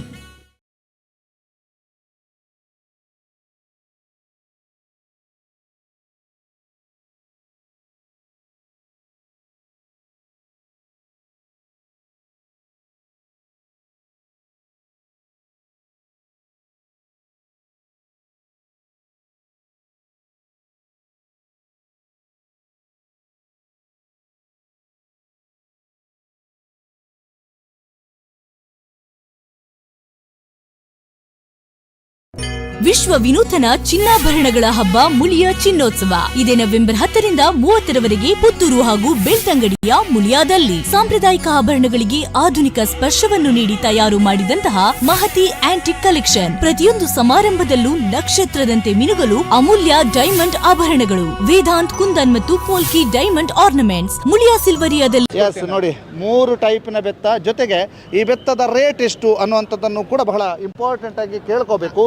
[SPEAKER 3] ವಿಶ್ವ ವಿನೂತನ ಚಿನ್ನಾಭರಣಗಳ ಹಬ್ಬ ಮುಳಿಯ ಚಿನ್ನೋತ್ಸವ ಇದೇ ನವೆಂಬರ್ 10ರಿಂದ 30ರವರೆಗೆ ಪುತ್ತೂರು ಹಾಗೂ ಬೆಳ್ತಂಗಡಿಯ ಮುಳಿಯಾದಲ್ಲಿ ಸಾಂಪ್ರದಾಯಿಕ ಆಭರಣಗಳಿಗೆ ಆಧುನಿಕ ಸ್ಪರ್ಶವನ್ನು ನೀಡಿ ತಯಾರು ಮಾಡಿದಂತಹ ಮಹತಿ ಆಂಟಿಕ್ ಕಲೆಕ್ಷನ್. ಪ್ರತಿಯೊಂದು ಸಮಾರಂಭದಲ್ಲೂ ನಕ್ಷತ್ರದಂತೆ ಮಿನುಗಲು ಅಮೂಲ್ಯ ಡೈಮಂಡ್ ಆಭರಣಗಳು, ವೇದಾಂತ್ ಕುಂದನ್ ಮತ್ತು ಪೋಲ್ಕಿ ಡೈಮಂಡ್ ಆರ್ನಮೆಂಟ್ಸ್. ಮುಳಿಯಾ ಸಿಲ್ವರಿಯಾದಲ್ಲಿ
[SPEAKER 23] ನೋಡಿ 3 ಟೈಪಿನ ಬೆತ್ತ, ಜೊತೆಗೆ ಈ ಬೆತ್ತದ ರೇಟ್ ಎಷ್ಟು ಅನ್ನುವಂಥದ್ದನ್ನು ಕೂಡ ಬಹಳ ಇಂಪಾರ್ಟೆಂಟ್ ಆಗಿ ಕೇಳ್ಕೋಬೇಕು.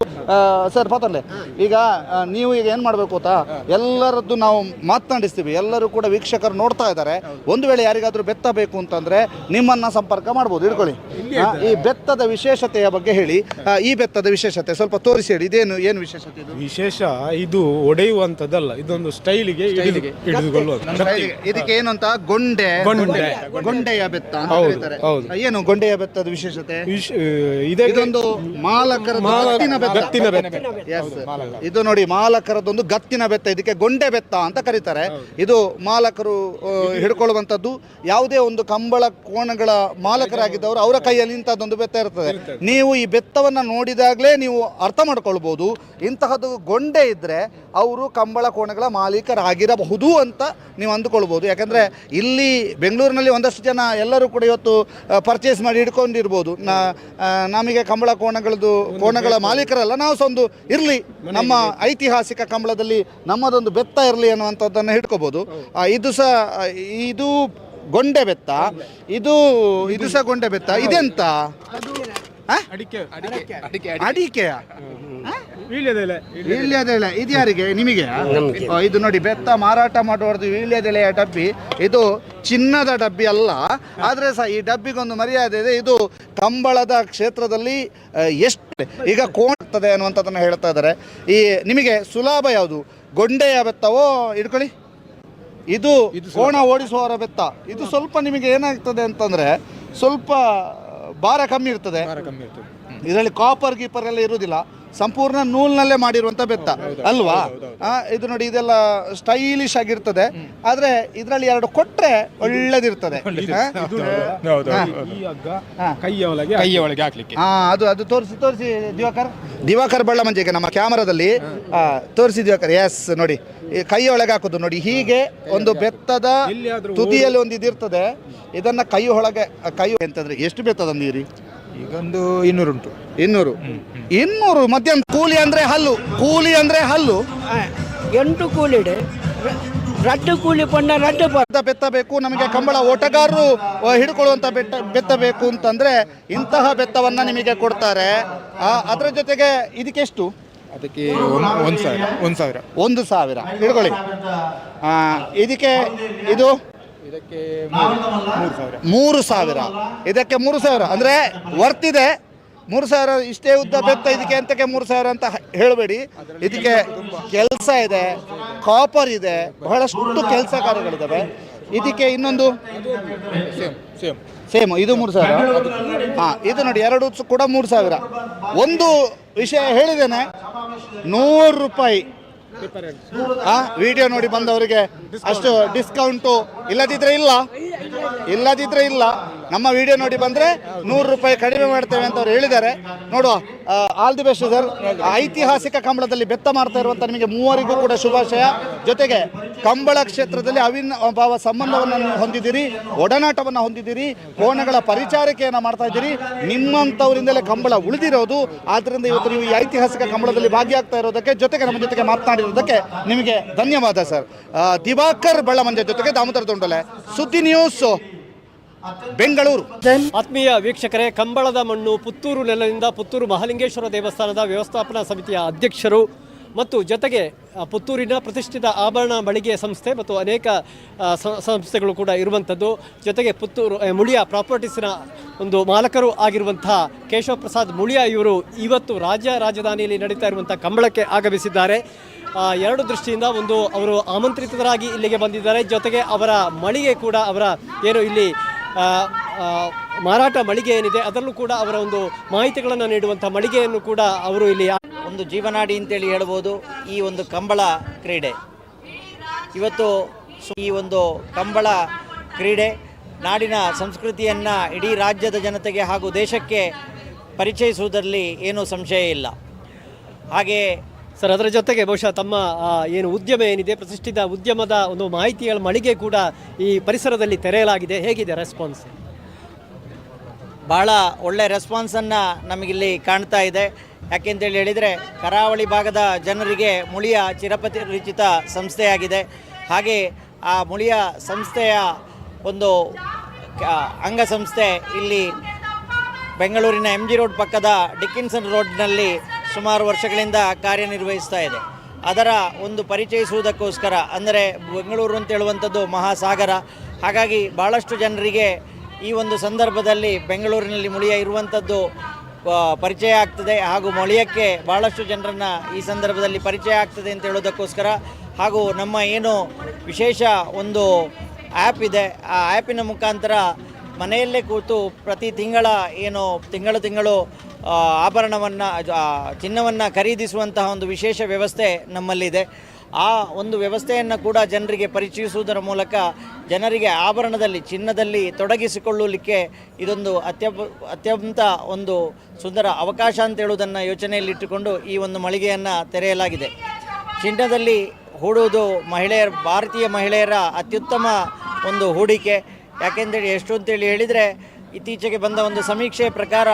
[SPEAKER 23] ಸರ್ ಪಾತರ್ಲೆ, ಈಗ ನೀವು ಈಗ ಏನು ಮಾಡಬೇಕು ಗೊತ್ತಾ, ಎಲ್ಲರದ್ದು ನಾವು ಮಾತನಾಡಿಸ್ತೀವಿ, ಎಲ್ಲರೂ ಕೂಡ ವೀಕ್ಷಕರು ನೋಡ್ತಾ ಇದ್ದಾರೆ. ಒಂದು ವೇಳೆ ಯಾರಿಗಾದ್ರೂ ಬೆತ್ತ ಬೇಕು ಅಂತಂದ್ರೆ ನಿಮ್ಮನ್ನ ಸಂಪರ್ಕ ಮಾಡ್ಬೋದು. ಇಟ್ಕೊಳ್ಳಿ, ಈ ಬೆತ್ತದ ವಿಶೇಷತೆಯ ಬಗ್ಗೆ ಹೇಳಿ. ಈ ಬೆತ್ತದ ವಿಶೇಷತೆ ಸ್ವಲ್ಪ ತೋರಿಸಿ ಹೇಳಿ. ಇದೇನು ಏನು ವಿಶೇಷತೆ? ಇದು
[SPEAKER 8] ವಿಶೇಷ, ಇದು ಒಡೆಯುವಂತದ್ದಲ್ಲ, ಇದೊಂದು ಸ್ಟೈಲಿಗೆ
[SPEAKER 23] ಇದಕ್ಕೆ ಏನು ಅಂತ ಗೊಂಡೆಯ ಬೆತ್ತ ಅಂತ ಹೇಳ್ತಾರೆ. ಏನು ಗೊಂಡೆಯ ಬೆತ್ತದ ವಿಶೇಷತೆ? ಇದೊಂದು ಮಾಲಕರ ಗತ್ತಿನ ಬೆತ್ತ. ಇದು ನೋಡಿ, ಮಾಲಕರದೊಂದು ಗತ್ತಿನ ಬೆತ್ತ, ಇದಕ್ಕೆ ಗೊಂಡೆ ಬೆತ್ತ ಅಂತ ಕರೀತಾರೆ. ಇದು ಮಾಲಕರು ಹಿಡ್ಕೊಳ್ಳುವಂಥದ್ದು. ಯಾವುದೇ ಒಂದು ಕಂಬಳ ಕೋಣಗಳ ಮಾಲಕರಾಗಿದ್ದವರು ಅವರ ಕೈಯಲ್ಲಿ ಇಂಥದ್ದೊಂದು ಬೆತ್ತ ಇರ್ತದೆ. ನೀವು ಈ ಬೆತ್ತವನ್ನು ನೋಡಿದಾಗಲೇ ನೀವು ಅರ್ಥ ಮಾಡ್ಕೊಳ್ಬೋದು, ಇಂತಹದ್ದು ಗೊಂಡೆ ಇದ್ದರೆ ಅವರು ಕಂಬಳ ಕೋಣಗಳ ಮಾಲೀಕರಾಗಿರಬಹುದು ಅಂತ ನೀವು ಅಂದುಕೊಳ್ಬೋದು. ಯಾಕಂದರೆ ಇಲ್ಲಿ ಬೆಂಗಳೂರಿನಲ್ಲಿ ಒಂದಷ್ಟು ಜನ ಎಲ್ಲರೂ ಕೂಡ ಇವತ್ತು ಪರ್ಚೇಸ್ ಮಾಡಿ ಹಿಡ್ಕೊಂಡಿರ್ಬೋದು. ನಮಗೆ ಕಂಬಳ ಕೋಣಗಳ ಮಾಲೀಕರಲ್ಲ, ನಾವು ಒಂದು ಇರಲಿ, ನಮ್ಮ ಐತಿಹಾಸಿಕ ಕಂಬಳದಲ್ಲಿ ನಮ್ಮದೊಂದು ಬೆತ್ತ ಇರಲಿ ಅನ್ನುವಂಥದ್ದನ್ನು ಹಿಡ್ಕೋಬೋದು. ಇದು ಗೊಂಡೆ ಬೆತ್ತ, ಇದು ಸಹ ಗೊಂಡೆ ಬೆತ್ತ. ಇದೆಂತ? ಅಡಿಕೆಯ ವೀಳ್ಯದೆಲೆ. ಇದು ಯಾರಿಗೆ? ನಿಮಗೆ? ಇದು ನೋಡಿ, ಬೆತ್ತ ಮಾರಾಟ ಮಾಡುವದ್ದು ವೀಳ್ಯದೆಲೆಯ ಡಬ್ಬಿ. ಇದು ಚಿನ್ನದ ಡಬ್ಬಿ ಅಲ್ಲ, ಆದರೆ ಸಹ ಈ ಡಬ್ಬಿಗೊಂದು ಮರ್ಯಾದೆ ಇದೆ. ಇದು ಕಂಬಳದ ಕ್ಷೇತ್ರದಲ್ಲಿ ಎಷ್ಟು ಈಗ ಕೋಣಾಗ್ತದೆ ಅನ್ನುವಂಥದ್ದನ್ನು ಹೇಳ್ತಾ ಇದ್ದಾರೆ. ಈ ನಿಮಗೆ ಸುಲಭ ಯಾವುದು? ಗೊಂಡೆಯ ಬೆತ್ತವೋ? ಇಟ್ಕೊಳ್ಳಿ, ಇದು ಕೋಣ ಓಡಿಸುವವರ ಬೆತ್ತ. ಇದು ಸ್ವಲ್ಪ ನಿಮಗೆ ಏನಾಗ್ತದೆ ಅಂತಂದರೆ ಸ್ವಲ್ಪ ಭಾರ ಕಮ್ಮಿ ಇರ್ತದೆ. ಇದರಲ್ಲಿ ಕಾಪರ್ ಗೀಪರ್ ಎಲ್ಲ ಇರುವುದಿಲ್ಲ, ಸಂಪೂರ್ಣ ನೂಲ್ನಲ್ಲೇ ಮಾಡಿರುವಂಥ ಬೆತ್ತ ಅಲ್ವಾ? ಇದು ನೋಡಿ, ಇದೆಲ್ಲ ಸ್ಟೈಲಿಶ್ ಆಗಿರ್ತದೆ. ಆದರೆ ಇದರಲ್ಲಿ 2 ಕೊಟ್ಟರೆ ಒಳ್ಳೆದಿರ್ತದೆ. ಅದು ತೋರಿಸಿ ದಿವಾಕರ್ ಬಳ್ಳ ಮಂಜೆಗೆ ನಮ್ಮ ಕ್ಯಾಮರಾದಲ್ಲಿ ತೋರಿಸಿ. ದಿವಾಕರ್, ಎಸ್ ನೋಡಿ, ಕೈಯ ಒಳಗೆ ಹಾಕೋದು ನೋಡಿ. ಹೀಗೆ ಒಂದು ಬೆತ್ತದ ತುದಿಯಲ್ಲಿ ಒಂದು ಇದಿರ್ತದೆ. ಇದನ್ನ ಕೈ ಅಂತಂದ್ರೆ ಎಷ್ಟು ಬೆತ್ತದ ನೀರಿ?
[SPEAKER 8] ಈಗೊಂದು 200 ಉಂಟು.
[SPEAKER 23] 200 ಮಧ್ಯಾಹ್ನ ಕೂಲಿ ಅಂದ್ರೆ ಹಲ್ಲು
[SPEAKER 19] 8 ಕೂಲಿ ರಡ್ಡು ಕೂಲಿ ಪಂಡ ರಡ್ಡು
[SPEAKER 23] ಬೆತ್ತ ಬೇಕು ನಮಗೆ. ಕಂಬಳ ಓಟಗಾರರು ಹಿಡ್ಕೊಳ್ಳುವಂತ ಬೆತ್ತ ಬೇಕು ಅಂತಂದ್ರೆ ಇಂತಹ ಬೆತ್ತವನ್ನ ನಿಮಗೆ ಕೊಡ್ತಾರೆ. ಅದರ ಜೊತೆಗೆ ಇದಕ್ಕೆ ಎಷ್ಟು?
[SPEAKER 8] ಅದಕ್ಕೆ 1,000
[SPEAKER 23] ಹಿಡ್ಕೊಳ್ಳಿ. ಇದಕ್ಕೆ ಇದು 3,000. ಇದಕ್ಕೆ 3,000 ಅಂದ್ರೆ ವರ್ತಿದೆ. 3,000 ಇಷ್ಟೇ ಉದ್ದ ಬೆತ್ತ, ಇದಕ್ಕೆ ಎಂತಕ್ಕೆ 3,000 ಅಂತ ಹೇಳಬೇಡಿ. ಇದಕ್ಕೆ ಕೆಲಸ ಇದೆ, ಕಾಪರ್ ಇದೆ, ಬಹಳಷ್ಟು ಕೆಲಸ ಕಾರ್ಯಗಳಿದ್ದಾವೆ. ಇದಕ್ಕೆ ಇನ್ನೊಂದು ಸೇಮ್ ಇದು 3,000. ಇದು ನೋಡಿ, 2 ಕೂಡ 3,000. ಒಂದು ವಿಷಯ ಹೇಳಿದ್ದೇನೆ, 100 ರೂಪಾಯಿ ವಿಡಿಯೋ ನೋಡಿ ಬಂದವರಿಗೆ ಅಷ್ಟು ಡಿಸ್ಕೌಂಟು. ಇಲ್ಲದಿದ್ರೆ ಇಲ್ಲ.
[SPEAKER 6] ನಮ್ಮ ವಿಡಿಯೋ ನೋಡಿ ಬಂದರೆ 100 ರೂಪಾಯಿ ಕಡಿಮೆ ಮಾಡ್ತೇವೆ ಅಂತ ಅವ್ರು ಹೇಳಿದ್ದಾರೆ. ನೋಡುವ, ಆಲ್ ದಿ ಬೆಸ್ಟ್ ಸರ್. ಐತಿಹಾಸಿಕ ಕಂಬಳದಲ್ಲಿ ಬೆತ್ತ ಮಾಡ್ತಾ ಇರುವಂಥ ನಿಮಗೆ ಮೂವರಿಗೂ ಕೂಡ ಶುಭಾಶಯ. ಜೊತೆಗೆ ಕಂಬಳ ಕ್ಷೇತ್ರದಲ್ಲಿ ಅವಿನಾಭಾವ ಸಂಬಂಧವನ್ನು ಹೊಂದಿದ್ದೀರಿ, ಒಡನಾಟವನ್ನು ಹೊಂದಿದ್ದೀರಿ, ಕೋಣಗಳ ಪರಿಚಾರಿಕೆಯನ್ನು ಮಾಡ್ತಾ ಇದ್ದೀರಿ. ನಿಮ್ಮಂಥವರಿಂದಲೇ ಕಂಬಳ ಉಳಿದಿರೋದು. ಆದ್ದರಿಂದ ಇವತ್ತು ನೀವು ಈ ಐತಿಹಾಸಿಕ ಕಂಬಳದಲ್ಲಿ ಭಾಗಿಯಾಗ್ತಾ ಇರೋದಕ್ಕೆ, ಜೊತೆಗೆ ನಮ್ಮ ಜೊತೆಗೆ ಮಾತನಾಡಿರೋದಕ್ಕೆ ನಿಮಗೆ ಧನ್ಯವಾದ ಸರ್. ದಿವಾಕರ್ ಬಳ್ಳಮಂಜ ಜೊತೆಗೆ ದಾಮೋದರ ದೊಂಡಲೆ, ಸುದ್ದಿ ನ್ಯೂಸ್, ಬೆಂಗಳೂರು.
[SPEAKER 20] ಆತ್ಮೀಯ ವೀಕ್ಷಕರೇ, ಕಂಬಳದ ಮಣ್ಣು ಪುತ್ತೂರು ನೆಲದಿಂದ ಪುತ್ತೂರು ಮಹಾಲಿಂಗೇಶ್ವರ ದೇವಸ್ಥಾನದ ವ್ಯವಸ್ಥಾಪನಾ ಸಮಿತಿಯ ಅಧ್ಯಕ್ಷರು ಮತ್ತು ಜೊತೆಗೆ ಪುತ್ತೂರಿನ ಪ್ರತಿಷ್ಠಿತ ಆಭರಣ ಮಳಿಗೆ ಸಂಸ್ಥೆ ಮತ್ತು ಅನೇಕ ಸಂಸ್ಥೆಗಳು ಕೂಡ ಇರುವಂಥದ್ದು. ಜೊತೆಗೆ ಪುತ್ತೂರು ಮುಳಿಯ ಪ್ರಾಪರ್ಟೀಸಿನ ಒಂದು ಮಾಲಕರು ಆಗಿರುವಂತಹ ಕೇಶವ ಪ್ರಸಾದ್ ಮುಳಿಯ ಇವರು ಇವತ್ತು ರಾಜ್ಯ ರಾಜಧಾನಿಯಲ್ಲಿ ನಡೀತಾ ಇರುವಂಥ ಕಂಬಳಕ್ಕೆ ಆಗಮಿಸಿದ್ದಾರೆ. ಎರಡು ದೃಷ್ಟಿಯಿಂದ, ಒಂದು ಅವರು ಆಮಂತ್ರಿತರಾಗಿ ಇಲ್ಲಿಗೆ ಬಂದಿದ್ದಾರೆ, ಜೊತೆಗೆ ಅವರ ಮಳಿಗೆ ಕೂಡ, ಅವರ ಏನು ಇಲ್ಲಿ ಮಾರಾಟ ಮಳಿಗೆ ಏನಿದೆ ಅದರಲ್ಲೂ ಕೂಡ ಅವರ ಒಂದು ಮಾಹಿತಿಗಳನ್ನು ನೀಡುವಂಥ ಮಳಿಗೆಯನ್ನು ಕೂಡ ಅವರು ಇಲ್ಲಿ
[SPEAKER 9] ಒಂದು ಜೀವನಾಡಿ ಅಂತೇಳಿ ಹೇಳ್ಬೋದು ಈ ಒಂದು ಕಂಬಳ ಕ್ರೀಡೆ. ಇವತ್ತು ಈ ಒಂದು ಕಂಬಳ ಕ್ರೀಡೆ ನಾಡಿನ ಸಂಸ್ಕೃತಿಯನ್ನು ಇಡೀ ರಾಜ್ಯದ ಜನತೆಗೆ ಹಾಗೂ ದೇಶಕ್ಕೆ ಪರಿಚಯಿಸುವುದರಲ್ಲಿ ಏನೂ ಸಂಶಯ ಇಲ್ಲ. ಹಾಗೆ
[SPEAKER 20] ಸರ್, ಅದರ ಜೊತೆಗೆ ಬಹುಶಃ ತಮ್ಮ ಏನು ಉದ್ಯಮ ಏನಿದೆ, ಪ್ರತಿಷ್ಠಿತ ಉದ್ಯಮದ ಒಂದು ಮಾಹಿತಿಗಳ ಮಳಿಗೆ ಕೂಡ ಈ ಪರಿಸರದಲ್ಲಿ ತೆರೆಯಲಾಗಿದೆ. ಹೇಗಿದೆ ರೆಸ್ಪಾನ್ಸ್?
[SPEAKER 9] ಭಾಳ ಒಳ್ಳೆಯ ರೆಸ್ಪಾನ್ಸನ್ನು ನಮಗಿಲ್ಲಿ ಕಾಣ್ತಾ ಇದೆ. ಯಾಕೆಂತೇಳಿ ಹೇಳಿದರೆ ಕರಾವಳಿ ಭಾಗದ ಜನರಿಗೆ ಮುಳಿಯ ಚಿರಪರಿಚಿತ ಸಂಸ್ಥೆಯಾಗಿದೆ. ಹಾಗೆ ಆ ಮುಳಿಯ ಸಂಸ್ಥೆಯ ಒಂದು ಅಂಗಸಂಸ್ಥೆ ಇಲ್ಲಿ ಬೆಂಗಳೂರಿನ MG ರೋಡ್ ಪಕ್ಕದ ಡಿಕ್ಕಿನ್ಸನ್ ರೋಡ್ನಲ್ಲಿ ಸುಮಾರು ವರ್ಷಗಳಿಂದ ಕಾರ್ಯನಿರ್ವಹಿಸ್ತಾ ಇದೆ. ಅದರ ಒಂದು ಪರಿಚಯಿಸುವುದಕ್ಕೋಸ್ಕರ, ಅಂದರೆ ಬೆಂಗಳೂರು ಅಂತ ಹೇಳುವಂಥದ್ದು ಮಹಾಸಾಗರ, ಹಾಗಾಗಿ ಭಾಳಷ್ಟು ಜನರಿಗೆ ಈ ಒಂದು ಸಂದರ್ಭದಲ್ಲಿ ಬೆಂಗಳೂರಿನಲ್ಲಿ ಮುಳಿಯ ಇರುವಂಥದ್ದು ಪರಿಚಯ ಆಗ್ತದೆ, ಹಾಗೂ ಮುಳಿಯಕ್ಕೆ ಭಾಳಷ್ಟು ಜನರನ್ನು ಈ ಸಂದರ್ಭದಲ್ಲಿ ಪರಿಚಯ ಆಗ್ತದೆ ಅಂತ ಹೇಳೋದಕ್ಕೋಸ್ಕರ, ಹಾಗೂ ನಮ್ಮ ಏನು ವಿಶೇಷ ಒಂದು ಆ್ಯಪ್ ಇದೆ, ಆ ಆ್ಯಪಿನ ಮುಖಾಂತರ ಮನೆಯಲ್ಲೇ ಕೂತು ಪ್ರತಿ ತಿಂಗಳ ಏನು ತಿಂಗಳು ಆಭರಣವನ್ನು, ಚಿನ್ನವನ್ನು ಖರೀದಿಸುವಂತಹ ಒಂದು ವಿಶೇಷ ವ್ಯವಸ್ಥೆ ನಮ್ಮಲ್ಲಿದೆ. ಆ ಒಂದು ವ್ಯವಸ್ಥೆಯನ್ನು ಕೂಡ ಜನರಿಗೆ ಪರಿಚಯಿಸುವುದರ ಮೂಲಕ ಜನರಿಗೆ ಆಭರಣದಲ್ಲಿ, ಚಿನ್ನದಲ್ಲಿ ತೊಡಗಿಸಿಕೊಳ್ಳಲಿಕ್ಕೆ ಇದೊಂದು ಅತ್ಯಂತ ಒಂದು ಸುಂದರ ಅವಕಾಶ ಅಂತ ಹೇಳುವುದನ್ನು ಯೋಚನೆಯಲ್ಲಿಟ್ಟುಕೊಂಡು ಈ ಒಂದು ಮಳಿಗೆಯನ್ನು ತೆರೆಯಲಾಗಿದೆ. ಚಿನ್ನದಲ್ಲಿ ಹೂಡುವುದು ಭಾರತೀಯ ಮಹಿಳೆಯರ ಅತ್ಯುತ್ತಮ ಒಂದು ಹೂಡಿಕೆ. ಯಾಕೆಂದೇಳಿ ಎಷ್ಟು ಅಂತೇಳಿ ಹೇಳಿದರೆ, ಇತ್ತೀಚೆಗೆ ಬಂದ ಒಂದು ಸಮೀಕ್ಷೆಯ ಪ್ರಕಾರ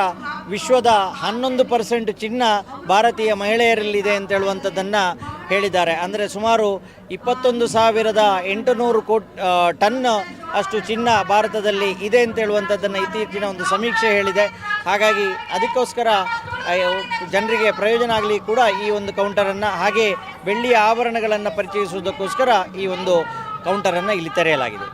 [SPEAKER 9] ವಿಶ್ವದ 11% ಚಿನ್ನ ಭಾರತೀಯ ಮಹಿಳೆಯರಲ್ಲಿದೆ ಅಂತ ಹೇಳುವಂಥದ್ದನ್ನು ಹೇಳಿದ್ದಾರೆ. ಅಂದರೆ ಸುಮಾರು 21,800 ಟನ್ ಅಷ್ಟು ಚಿನ್ನ ಭಾರತದಲ್ಲಿ ಇದೆ ಅಂತ ಹೇಳುವಂಥದ್ದನ್ನು ಇತ್ತೀಚಿನ ಒಂದು ಸಮೀಕ್ಷೆ ಹೇಳಿದೆ. ಹಾಗಾಗಿ ಅದಕ್ಕೋಸ್ಕರ ಜನರಿಗೆ ಪ್ರಯೋಜನ ಆಗಲಿ ಕೂಡ ಈ ಒಂದು ಕೌಂಟರನ್ನು, ಹಾಗೆ ಬೆಳ್ಳಿಯ ಆಭರಣಗಳನ್ನು ಪರಿಚಯಿಸುವುದಕ್ಕೋಸ್ಕರ ಈ ಒಂದು ಕೌಂಟರನ್ನು ಇಲ್ಲಿ ತೆರೆಯಲಾಗಿದೆ.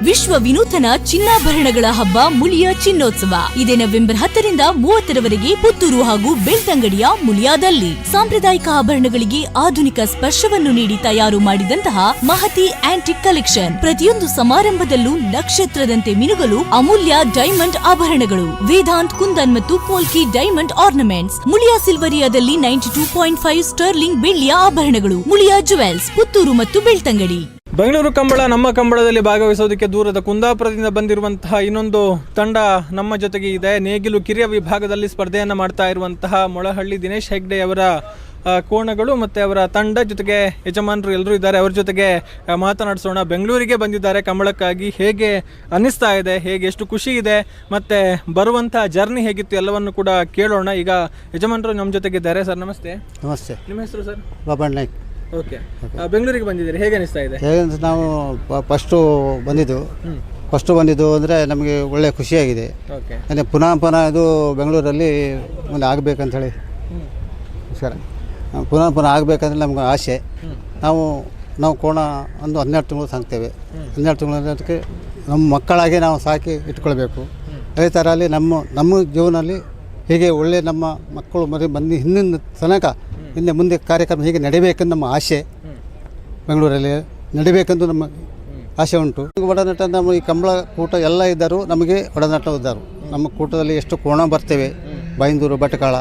[SPEAKER 3] ವಿಶ್ವ ವಿನೂತನ ಚಿನ್ನಾಭರಣಗಳ ಹಬ್ಬ ಮುಳಿಯ ಚಿನ್ನೋತ್ಸವ ಇದೇ ನವೆಂಬರ್ 10ರಿಂದ 30ರವರೆಗೆ ಪುತ್ತೂರು ಹಾಗೂ ಬೆಳ್ತಂಗಡಿಯ ಮುಳಿಯಾದಲ್ಲಿ. ಸಾಂಪ್ರದಾಯಿಕ ಆಭರಣಗಳಿಗೆ ಆಧುನಿಕ ಸ್ಪರ್ಶವನ್ನು ನೀಡಿ ತಯಾರು ಮಾಡಿದಂತಹ ಮಹತಿ ಆಂಟಿಕ್ ಕಲೆಕ್ಷನ್. ಪ್ರತಿಯೊಂದು ಸಮಾರಂಭದಲ್ಲೂ ನಕ್ಷತ್ರದಂತೆ ಮಿನುಗಲು ಅಮೂಲ್ಯ ಡೈಮಂಡ್ ಆಭರಣಗಳು. ವೇದಾಂತ್, ಕುಂದನ್ ಮತ್ತು ಪೋಲ್ಕಿ ಡೈಮಂಡ್ ಆರ್ನಮೆಂಟ್ಸ್. ಮುಳಿಯಾ ಸಿಲ್ವರಿಯಾದಲ್ಲಿ 92.5 ಸ್ಟರ್ಲಿಂಗ್ ಬೆಳ್ಳಿಯ ಆಭರಣಗಳು. ಮುಳಿಯಾ ಜುವೆಲ್ಸ್, ಪುತ್ತೂರು ಮತ್ತು ಬೆಳ್ತಂಗಡಿ.
[SPEAKER 12] ಬೆಂಗಳೂರು ಕಂಬಳ ನಮ್ಮ ಕಂಬಳದಲ್ಲಿ ಭಾಗವಹಿಸೋದಕ್ಕೆ ದೂರದ ಕುಂದಾಪುರದಿಂದ ಬಂದಿರುವಂತಹ ಇನ್ನೊಂದು ತಂಡ ನಮ್ಮ ಜೊತೆಗೆ ಇದೆ. ನೇಗಿಲು ಕಿರಿಯ ವಿಭಾಗದಲ್ಲಿ ಸ್ಪರ್ಧೆಯನ್ನು ಮಾಡ್ತಾ ಇರುವಂತಹ ಮೊಳಹಳ್ಳಿ ದಿನೇಶ್ ಹೆಗ್ಡೆ ಅವರ ಕೋಣಗಳು ಮತ್ತು ಅವರ ತಂಡ, ಜೊತೆಗೆ ಯಜಮಾನರು ಎಲ್ಲರೂ ಇದ್ದಾರೆ. ಅವ್ರ ಜೊತೆಗೆ ಮಾತನಾಡಿಸೋಣ. ಬೆಂಗಳೂರಿಗೆ ಬಂದಿದ್ದಾರೆ ಕಂಬಳಕ್ಕಾಗಿ. ಹೇಗೆ ಅನ್ನಿಸ್ತಾ ಇದೆ, ಹೇಗೆ ಎಷ್ಟು ಖುಷಿ ಇದೆ, ಮತ್ತು ಬರುವಂಥ ಜರ್ನಿ ಹೇಗಿತ್ತು ಎಲ್ಲವನ್ನು ಕೂಡ ಕೇಳೋಣ. ಈಗ ಯಜಮಾನರು ನಮ್ಮ ಜೊತೆಗಿದ್ದಾರೆ. ಸರ್ ನಮಸ್ತೆ.
[SPEAKER 24] ನಮಸ್ತೆ.
[SPEAKER 12] ನಿಮ್ಮ ಹೆಸರು ಸರ್?
[SPEAKER 24] ಬಾಬಣ್ಣ ನಾಯ್ಕ್.
[SPEAKER 12] ಓಕೆ. ಬೆಂಗಳೂರಿಗೆ ಬಂದಿದ್ದೀರಿ, ಹೇಗೆ ಅನಿಸ್ತಾ ಇದೆ?
[SPEAKER 24] ಹೇಗೆ ನಾವು ಫಸ್ಟು ಬಂದಿದ್ದು ಅಂದರೆ ನಮಗೆ ಒಳ್ಳೆಯ ಖುಷಿಯಾಗಿದೆ. ಅಂದರೆ ಪುನಃ ಇದು ಬೆಂಗಳೂರಲ್ಲಿ ಮುಂದೆ ಆಗಬೇಕಂತೇಳಿ ನಮಸ್ಕಾರ. ಪುನಃ ಆಗಬೇಕಂದ್ರೆ ನಮ್ಗೆ ಆಸೆ. ನಾವು ಕೋಣ ಒಂದು 12 ತಿಂಗಳು ಸಾಕ್ತೇವೆ. 12 ತಿಂಗಳಕ್ಕೆ ನಮ್ಮ ಮಕ್ಕಳಾಗಿ ನಾವು ಸಾಕಿ ಇಟ್ಕೊಳ್ಬೇಕು. ಅದೇ ಥರ ಅಲ್ಲಿ ನಮ್ಮ ಜೀವನದಲ್ಲಿ ಹೀಗೆ ಒಳ್ಳೆ ನಮ್ಮ ಮಕ್ಕಳು ಬಂದು ಹಿಂದಿನ ತನಕ ಮುಂದೆ ಕಾರ್ಯಕ್ರಮ ಹೀಗೆ ನಡಿಬೇಕಂತ ನಮ್ಮ ಆಸೆ. ಬೆಂಗಳೂರಲ್ಲಿ ನಡಿಬೇಕಂತ ನಮ್ಮ ಆಸೆ ಉಂಟು. ಒಡನಾಟ ನಮ್ಮ ಈ ಕಂಬಳ ಕೂಟ ಎಲ್ಲ ಇದ್ದರು, ನಮಗೆ ಒಡನಾಟ ಇದ್ದರು. ನಮ್ಮ ಕೂಟದಲ್ಲಿ ಎಷ್ಟು ಕೋಣ ಬರ್ತೇವೆ, ಬೈಂದೂರು, ಭಟ್ಕಳ,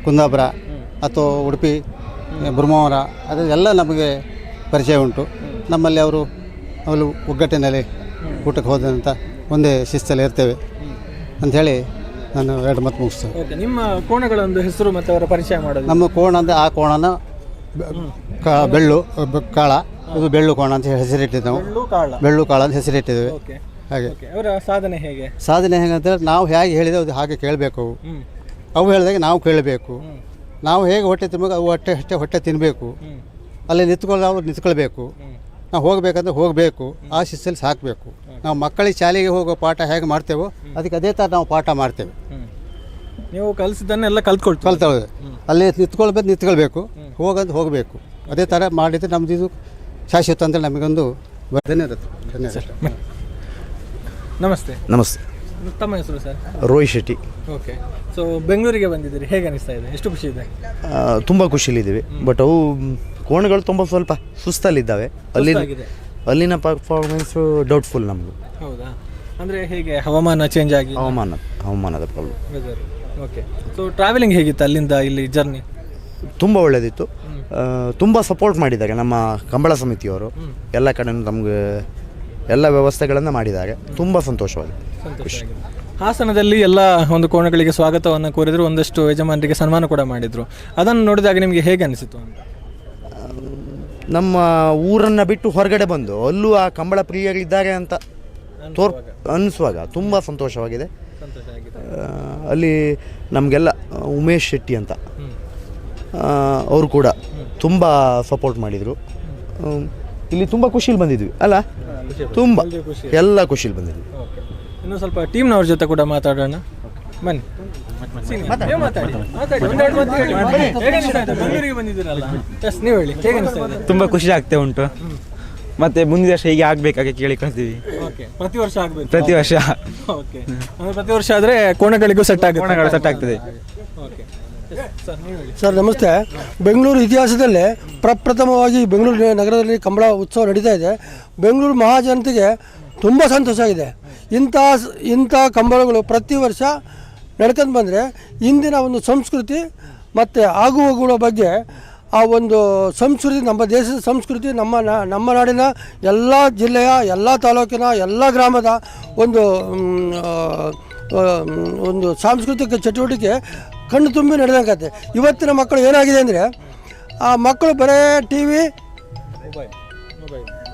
[SPEAKER 24] ಕುಂದಾಪುರ ಅಥವಾ ಉಡುಪಿ, ಬ್ರಹ್ಮಾವರ, ಅದೆಲ್ಲ ನಮಗೆ ಪರಿಚಯ ಉಂಟು. ನಮ್ಮಲ್ಲಿ ಅವರು ಒಗ್ಗಟ್ಟಿನಲ್ಲಿ ಕೂಟಕ್ಕೆ ಹೋದಂಥ ಒಂದೇ ಶಿಸ್ತಲ್ಲಿ ಇರ್ತೇವೆ ಅಂಥೇಳಿ ನಾನು 2 ಮಾತು ಮುಗಿಸ್ತೇನೆ.
[SPEAKER 12] ಓಕೆ, ನಿಮ್ಮ ಕೋಣಗಳ ಒಂದು ಹೆಸರು ಮತ್ತು ಅವರ ಪರಿಚಯ ಮಾಡೋದು.
[SPEAKER 24] ನಮ್ಮ ಕೋಣ ಅಂದರೆ ಆ ಕೋಣನ ಬೆಳ್ಳು ಕಾಳ, ಇದು ಬೆಳ್ಳು ಕೋಣ ಅಂತ ಹೆಸರಿಟ್ಟಿದ್ದೇವೆ ನಾವು. ಬೆಳ್ಳು ಕಾಳ ಅಂತ ಹೆಸರಿಟ್ಟಿದ್ದೇವೆ. ಹಾಗೆ
[SPEAKER 12] ಅವರ ಸಾಧನೆ ಹೇಗೆ
[SPEAKER 24] ಅಂತೇಳಿ ನಾವು ಹೇಗೆ ಹೇಳಿದೆ ಅದು ಹಾಗೆ ಕೇಳಬೇಕು. ಅವು ಹೇಳಿದಾಗ ನಾವು ಕೇಳಬೇಕು. ನಾವು ಹೇಗೆ ಹೊಟ್ಟೆ ತಿನ್ಬೇಕು ಅವು ಹೊಟ್ಟೆ ತಿನ್ನಬೇಕು. ಅಲ್ಲಿ ನಿಂತ್ಕೊಳ್ಬೇಕು. ನಾವು ಹೋಗಬೇಕಂದ್ರೆ ಹೋಗಬೇಕು. ಆ ಶಿಸ್ತಲ್ಲಿ ಸಾಕಬೇಕು. ನಾವು ಮಕ್ಕಳಿಗೆ ಶಾಲೆಗೆ ಹೋಗೋ ಪಾಠ ಹೇಗೆ ಮಾಡ್ತೇವೋ ಅದಕ್ಕೆ ಅದೇ ಥರ ನಾವು ಪಾಠ ಮಾಡ್ತೇವೆ.
[SPEAKER 12] ನೀವು ಕಲಿಸಿದ್ದನ್ನೆಲ್ಲ ಕಲ್ತೇವೆ.
[SPEAKER 24] ಅಲ್ಲಿ ನಿಂತ್ಕೊಳ್ಬೇಕು, ಹೋಗಬೇಕು. ಅದೇ ಥರ ಮಾಡಿದರೆ ನಮ್ಮದು ಇದು ಶಾಶ್ವತ ಅಂತ ನಮಗೊಂದು ಧನ್ಯವಾದ.
[SPEAKER 12] ನಮಸ್ತೆ.
[SPEAKER 5] ನಮಸ್ತೆ.
[SPEAKER 12] ತಮ್ಮ ಹೆಸರು sir?
[SPEAKER 5] Rohit Shetty.
[SPEAKER 12] Okay, so ಬೆಂಗಳೂರಿಗೆ ಬಂದಿದ್ದೀರಿ, ಹೇಗೆ ಅನಿಸ್ತಾ ಇದೆ? ಎಷ್ಟು ಖುಷಿ ಇದೆ?
[SPEAKER 5] ತುಂಬ ಖುಷಿಲಿದ್ದೀವಿ. ಬಟ್ ಅವು ಕೋಣಗಳು ತುಂಬ ಸ್ವಲ್ಪ ಸುಸ್ತಲ್ಲಿದ್ದಾವೆ. ಅಲ್ಲಿನ ಪರ್ಫಾರ್ಮೆನ್ಸು ಡೌಟ್ಫುಲ್ ನಮಗೂ.
[SPEAKER 12] ಹೌದಾ? ಅಂದರೆ ಹೇಗೆ ಹವಾಮಾನ ಚೇಂಜ್ ಆಗಿ?
[SPEAKER 5] ಹವಾಮಾನದ ಪ್ರಾಬ್ಲಮ್.
[SPEAKER 12] ಓಕೆ, ಸೊ ಟ್ರಾವೆಲಿಂಗ್ ಹೇಗಿತ್ತು ಅಲ್ಲಿಂದ ಇಲ್ಲಿ ಜರ್ನಿ?
[SPEAKER 5] ತುಂಬ ಒಳ್ಳೆಯದಿತ್ತು. ತುಂಬ ಸಪೋರ್ಟ್ ಮಾಡಿದ್ದಾರೆ ನಮ್ಮ ಕಂಬಳ ಸಮಿತಿಯವರು. ಎಲ್ಲ ಕಡೆ ನಮಗೆ ಎಲ್ಲ ವ್ಯವಸ್ಥೆಗಳನ್ನು ಮಾಡಿದ್ದಾರೆ. ತುಂಬ ಸಂತೋಷವಾಗಿದೆ.
[SPEAKER 12] ಹಾಸನದಲ್ಲಿ ಎಲ್ಲ ಒಂದು ಕೋಣಗಳಿಗೆ ಸ್ವಾಗತವನ್ನು ಕೋರಿದ್ರು, ಒಂದಷ್ಟು ಯಜಮಾನರಿಗೆ ಸನ್ಮಾನ ಕೂಡ ಮಾಡಿದರು. ಅದನ್ನು ನೋಡಿದಾಗ ನಿಮಗೆ ಹೇಗೆ ಅನಿಸಿತು ಅಂತ?
[SPEAKER 5] ನಮ್ಮ ಊರನ್ನು ಬಿಟ್ಟು ಹೊರಗಡೆ ಬಂದು ಅಲ್ಲೂ ಆ ಕಂಬಳ ಪ್ರಿಯರಿದ್ದಾರೆ ಅಂತ ಅನಿಸುವಾಗ ತುಂಬ ಸಂತೋಷವಾಗಿದೆ. ಅಲ್ಲಿ ನಮಗೆಲ್ಲ ಉಮೇಶ್ ಶೆಟ್ಟಿ ಅಂತ ಅವರು ಕೂಡ ತುಂಬ ಸಪೋರ್ಟ್ ಮಾಡಿದರು. ಇಲ್ಲಿ ತುಂಬ ಖುಷಿಲಿ ಬಂದಿದ್ವಿ ಅಲ್ಲ, ತುಂಬ ಎಲ್ಲ ಖುಷಿಲಿ ಬಂದಿದ್ವಿ.
[SPEAKER 12] ಇನ್ನು ಸ್ವಲ್ಪ ಟೀಮ್ನವ್ರ ಜೊತೆ ಕೂಡ ಮಾತಾಡೋಣ, ಬನ್ನಿ. ಬೆಂಗಳೂರಿಗೆ ಬಂದಿದ್ದೀರಲ್ಲ, ನೀವು ಹೇಳಿ ಹೇಗೆ ಅನಿಸ್ತಾ ಇದೆ?
[SPEAKER 16] ತುಂಬ ಖುಷಿ ಆಗ್ತಾ ಉಂಟು. ಮತ್ತೆ ಮುಂದಿನ ವರ್ಷ ಹೀಗೆ ಆಗ್ಬೇಕಾಗಿ ಕೇಳಿ ಕಳ್ತೀವಿ.
[SPEAKER 12] ಪ್ರತಿ ವರ್ಷ ಆಗಬೇಕು.
[SPEAKER 16] ಪ್ರತಿ ವರ್ಷ.
[SPEAKER 12] ಓಕೆ, ಪ್ರತಿ ವರ್ಷ ಆದರೆ ಕೋಣಗಳಿಗೂ ಸೆಟ್
[SPEAKER 16] ಆಗ್ತದೆ.
[SPEAKER 11] ಸರ್ ನಮಸ್ತೆ. ಬೆಂಗಳೂರು ಇತಿಹಾಸದಲ್ಲೇ ಪ್ರಪ್ರಥಮವಾಗಿ ಬೆಂಗಳೂರು ನಗರದಲ್ಲಿ ಕಂಬಳ ಉತ್ಸವ ನಡೀತಾ ಇದೆ. ಬೆಂಗಳೂರು ಮಹಾಜನತೆಗೆ ತುಂಬ ಸಂತೋಷ ಆಗಿದೆ. ಇಂಥ ಕಂಬಳಗಳು ಪ್ರತಿ ವರ್ಷ ನಡ್ಕೊಂಡು ಬಂದರೆ ಇಂದಿನ ಒಂದು ಸಂಸ್ಕೃತಿ ಮತ್ತು ಆಗುಹೋಗುಗಳ ಬಗ್ಗೆ ಆ ಒಂದು ಸಂಸ್ಕೃತಿ, ನಮ್ಮ ದೇಶದ ಸಂಸ್ಕೃತಿ, ನಮ್ಮ ನಾಡಿನ ಎಲ್ಲ ಜಿಲ್ಲೆಯ ಎಲ್ಲ ತಾಲೂಕಿನ ಎಲ್ಲ ಗ್ರಾಮದ ಒಂದು ಸಾಂಸ್ಕೃತಿಕ ಚಟುವಟಿಕೆ ಕಣ್ಣು ತುಂಬಿ ನಡೆದಂಗತ್ತೆ. ಇವತ್ತಿನ ಮಕ್ಕಳು ಏನಾಗಿದೆ ಅಂದರೆ ಆ ಮಕ್ಕಳು ಬರೀ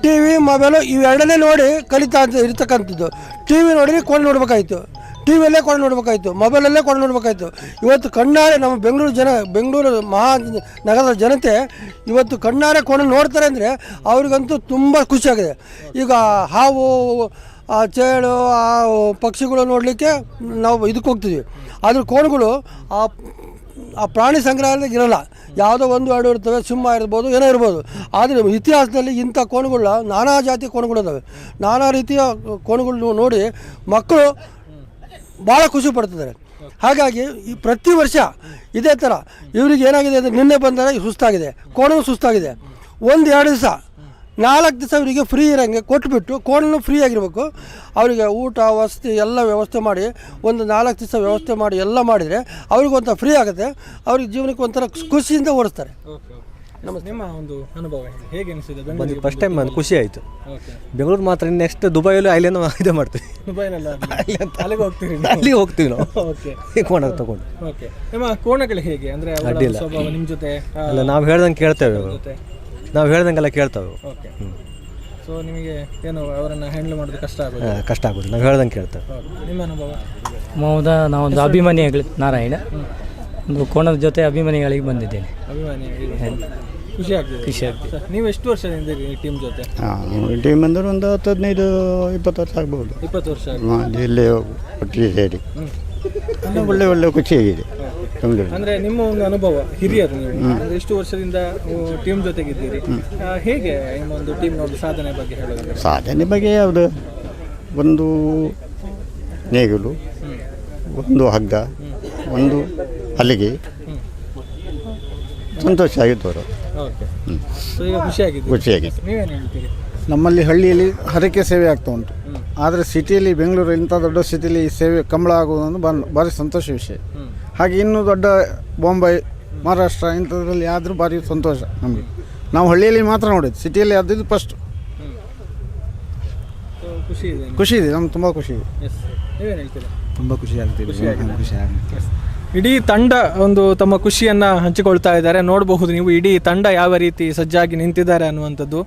[SPEAKER 11] ಟಿ ವಿ ಮೊಬೈಲು ಇವೆರಡನ್ನೇ ನೋಡಿ ಕಲಿತಾ ಇರ್ತಕ್ಕಂಥದ್ದು. ಟಿ ವಿ ನೋಡಿದ್ರೆ ಕೊಂಡು ನೋಡ್ಬೇಕಾಯ್ತು, ಟಿ ವಿಯಲ್ಲೇ ಕೊಂಡು ನೋಡ್ಬೇಕಾಯ್ತು, ಮೊಬೈಲಲ್ಲೇ ಕೊಂಡು ನೋಡ್ಬೇಕಾಯ್ತು. ಇವತ್ತು ಕಣ್ಣಾರೆ ನಮ್ಮ ಬೆಂಗಳೂರು ಮಹಾನಗರದ ಜನತೆ ಇವತ್ತು ಕಣ್ಣಾರೆ ಕೊಂಡು ನೋಡ್ತಾರೆ ಅಂದರೆ ಅವ್ರಿಗಂತೂ ತುಂಬ ಖುಷಿಯಾಗಿದೆ. ಈಗ ಹಾವು, ಆ ಚೇಳು, ಆ ಪಕ್ಷಿಗಳು ನೋಡಲಿಕ್ಕೆ ನಾವು ಇದಕ್ಕೆ ಹೋಗ್ತಿದ್ವಿ. ಆದ್ರೆ ಕೋಣಗಳು ಆ ಪ್ರಾಣಿ ಸಂಗ್ರಹಾಲಯದಾಗ ಇರೋಲ್ಲ. ಯಾವುದೋ 1-2 ಇರ್ತವೆ, ಸಿಂಹ ಇರ್ಬೋದು, ಏನೋ ಇರ್ಬೋದು. ಆದರೆ ಇತಿಹಾಸದಲ್ಲಿ ಇಂಥ ಕೋಣಗಳ ನಾನಾ ಜಾತಿ ಕೋಣಗಳಿದ್ದಾವೆ. ನಾನಾ ರೀತಿಯ ಕೋಣಗಳು ನೋಡಿ ಮಕ್ಕಳು ಭಾಳ ಖುಷಿ ಪಡ್ತಿದ್ದಾರೆ. ಹಾಗಾಗಿ ಈ ಪ್ರತಿ ವರ್ಷ ಇದೇ ಥರ ಇವ್ರಿಗೆ ಏನಾಗಿದೆ ಅಂದರೆ ನಿನ್ನೆ ಬಂದರೆ ಸುಸ್ತಾಗಿದೆ, ಕೋಣನೂ ಸುಸ್ತಾಗಿದೆ. 1-2 ದಿವಸ 4 ದಿವಸ ಅವರಿಗೆ ಫ್ರೀ ಇರೋಂಗೆ ಕೊಟ್ಬಿಟ್ಟು ಕೋಣನೂ ಫ್ರೀ ಆಗಿರಬೇಕು. ಅವರಿಗೆ ಊಟ ವಸತಿ ಎಲ್ಲ ವ್ಯವಸ್ಥೆ ಮಾಡಿ 4 ದಿವಸ ವ್ಯವಸ್ಥೆ ಮಾಡಿ ಎಲ್ಲ ಮಾಡಿದರೆ ಅವ್ರಿಗೊಂಥರ ಫ್ರೀ ಆಗುತ್ತೆ. ಅವ್ರಿಗೆ ಜೀವನಕ್ಕೆ ಒಂಥರ ಖುಷಿಯಿಂದ ಓಡಿಸ್ತಾರೆ.
[SPEAKER 12] ನಿಮ್ಮ ಒಂದು ಅನುಭವ ಹೇಗೆ ಅನಿಸಿದೆ?
[SPEAKER 16] ಫಸ್ಟ್ ಟೈಮ್ ಖುಷಿ ಆಯಿತು. ಬೆಂಗಳೂರು ಮಾತ್ರ, ನೆಕ್ಸ್ಟ್ ದುಬೈಯಲ್ಲಿ ಅಲ್ಲೇನೋ ಇದೇ ಮಾಡ್ತೀವಿ. ಅಲ್ಲಿಗೆ ಹೋಗ್ತೀವಿ ನಾವು. ಕೋಣ ತಗೊಂಡು.
[SPEAKER 12] ಓಕೆ, ನಿಮ್ಮ ಕೋಣಗಳು ಹೇಗೆ ಅಂದರೆ ಸ್ವಭಾವ ನಿಮ್ಮ ಜೊತೆ?
[SPEAKER 16] ಅಲ್ಲ, ನಾವು ಹೇಳ್ದಂಗೆ ಕೇಳ್ತೇವೆ, ನಾವು ಹೇಳ್ದಂಗೆಲ್ಲ ಕೇಳ್ತೇವೆ.
[SPEAKER 12] ಓಕೆ, ಸೊ ನಿಮಗೆ ಏನು ಅವರನ್ನು ಹ್ಯಾಂಡಲ್ ಮಾಡೋದು ಕಷ್ಟ
[SPEAKER 16] ಆಗೋದು, ನಾವು ಹೇಳ್ದಂಗೆ ಕೇಳ್ತೇವೆ.
[SPEAKER 12] ನಿಮ್ಮ ಅನುಭವ?
[SPEAKER 13] ನಾವೊಂದು ಅಭಿಮಾನಿ ನಾರಾಯಣ, ಒಂದು ಕೋಣದ ಜೊತೆ ಅಭಿಮಾನಿಗಳಿಗೆ ಬಂದಿದ್ದೇನೆ.
[SPEAKER 12] ಖುಷಿ ಆಗ್ತದೆ. ನೀವು ಎಷ್ಟು ವರ್ಷದಿಂದ ಟೀಮ್ ಜೊತೆ?
[SPEAKER 24] ಟೀಮ್ ಅಂದ್ರೆ ಒಂದು 15-20 ವರ್ಷ ಆಗ್ಬೋದು.
[SPEAKER 12] 20 ವರ್ಷ
[SPEAKER 24] ಇಲ್ಲೇ ಒಟ್ಟಿಗೆ ಸೇರಿ ಒಳ್ಳೆ ಖುಷಿಯಾಗಿದೆ.
[SPEAKER 12] ಅಂದರೆ ನಿಮ್ಮ ಒಂದು ಅನುಭವ, ಹಿರಿಯರು ನೀವು ಅಂದರೆ ಎಷ್ಟು ವರ್ಷದಿಂದ ಟೀಮ್ ಜೊತೆಗಿದ್ದೀರಿ, ಹೇಗೆ ನಿಮ್ಮ ಒಂದು ಟೀಮ್ನ ಒಂದು ಸಾಧನೆ ಬಗ್ಗೆ ಹೇಳೋದು?
[SPEAKER 24] ಸಾಧನೆ ಬಗ್ಗೆ ಯಾವುದು, ಒಂದು ನೇಗಿಲು, ಒಂದು ಹಗ್ಗ, ಒಂದು ಹಲಿಗೆ, ಸಂತೋಷ ಆಗಿದ್ದವರು. ಖುಷಿಯಾಗಿದೆ.
[SPEAKER 12] ನೀವೇನು ಹೇಳ್ತೀರಿ?
[SPEAKER 23] ನಮ್ಮಲ್ಲಿ ಹಳ್ಳಿಯಲ್ಲಿ ಹರಕೆ ಸೇವೆ ಆಗ್ತಾ ಉಂಟು. ಆದರೆ ಸಿಟಿಯಲ್ಲಿ, ಬೆಂಗಳೂರು ಇಂಥ ದೊಡ್ಡ ಸಿಟಿಯಲ್ಲಿ ಈ ಸೇವೆ ಕಂಬಳ ಆಗುವುದೊಂದು ಭಾರಿ ಸಂತೋಷ ವಿಷಯ. ಹಾಗೆ ಇನ್ನೂ ದೊಡ್ಡ ಬಾಂಬೆ, ಮಹಾರಾಷ್ಟ್ರ ಇಂಥದ್ರಲ್ಲಿ ಆದರೂ ಭಾರಿ ಸಂತೋಷ ನಮಗೆ. ನಾವು ಹಳ್ಳಿಯಲ್ಲಿ ಮಾತ್ರ ನೋಡಿದ್ದು, ಸಿಟಿಯಲ್ಲಿ ಆದಿದ್ದು ಫಸ್ಟ್.
[SPEAKER 12] ಖುಷಿ ಇದೆ
[SPEAKER 24] ಖುಷಿ ಇದೆ, ನಮ್ಗೆ ತುಂಬ ಖುಷಿ ಇದೆ.
[SPEAKER 12] ನೀವೇನು ಹೇಳ್ತೀರಾ?
[SPEAKER 24] ತುಂಬ ಖುಷಿ ಆಗ್ತಿದೆ. ಖುಷಿ ಆಗುತ್ತೆ.
[SPEAKER 12] ಇಡೀ ತಂಡ ಒಂದು ತಮ್ಮ ಖುಷಿಯನ್ನು ಹಂಚಿಕೊಳ್ತಾ ಇದ್ದಾರೆ. ನೋಡಬಹುದು ನೀವು ಇಡೀ ತಂಡ ಯಾವ ರೀತಿ ಸಜ್ಜಾಗಿ ನಿಂತಿದ್ದಾರೆ ಅನ್ನುವಂಥದ್ದು.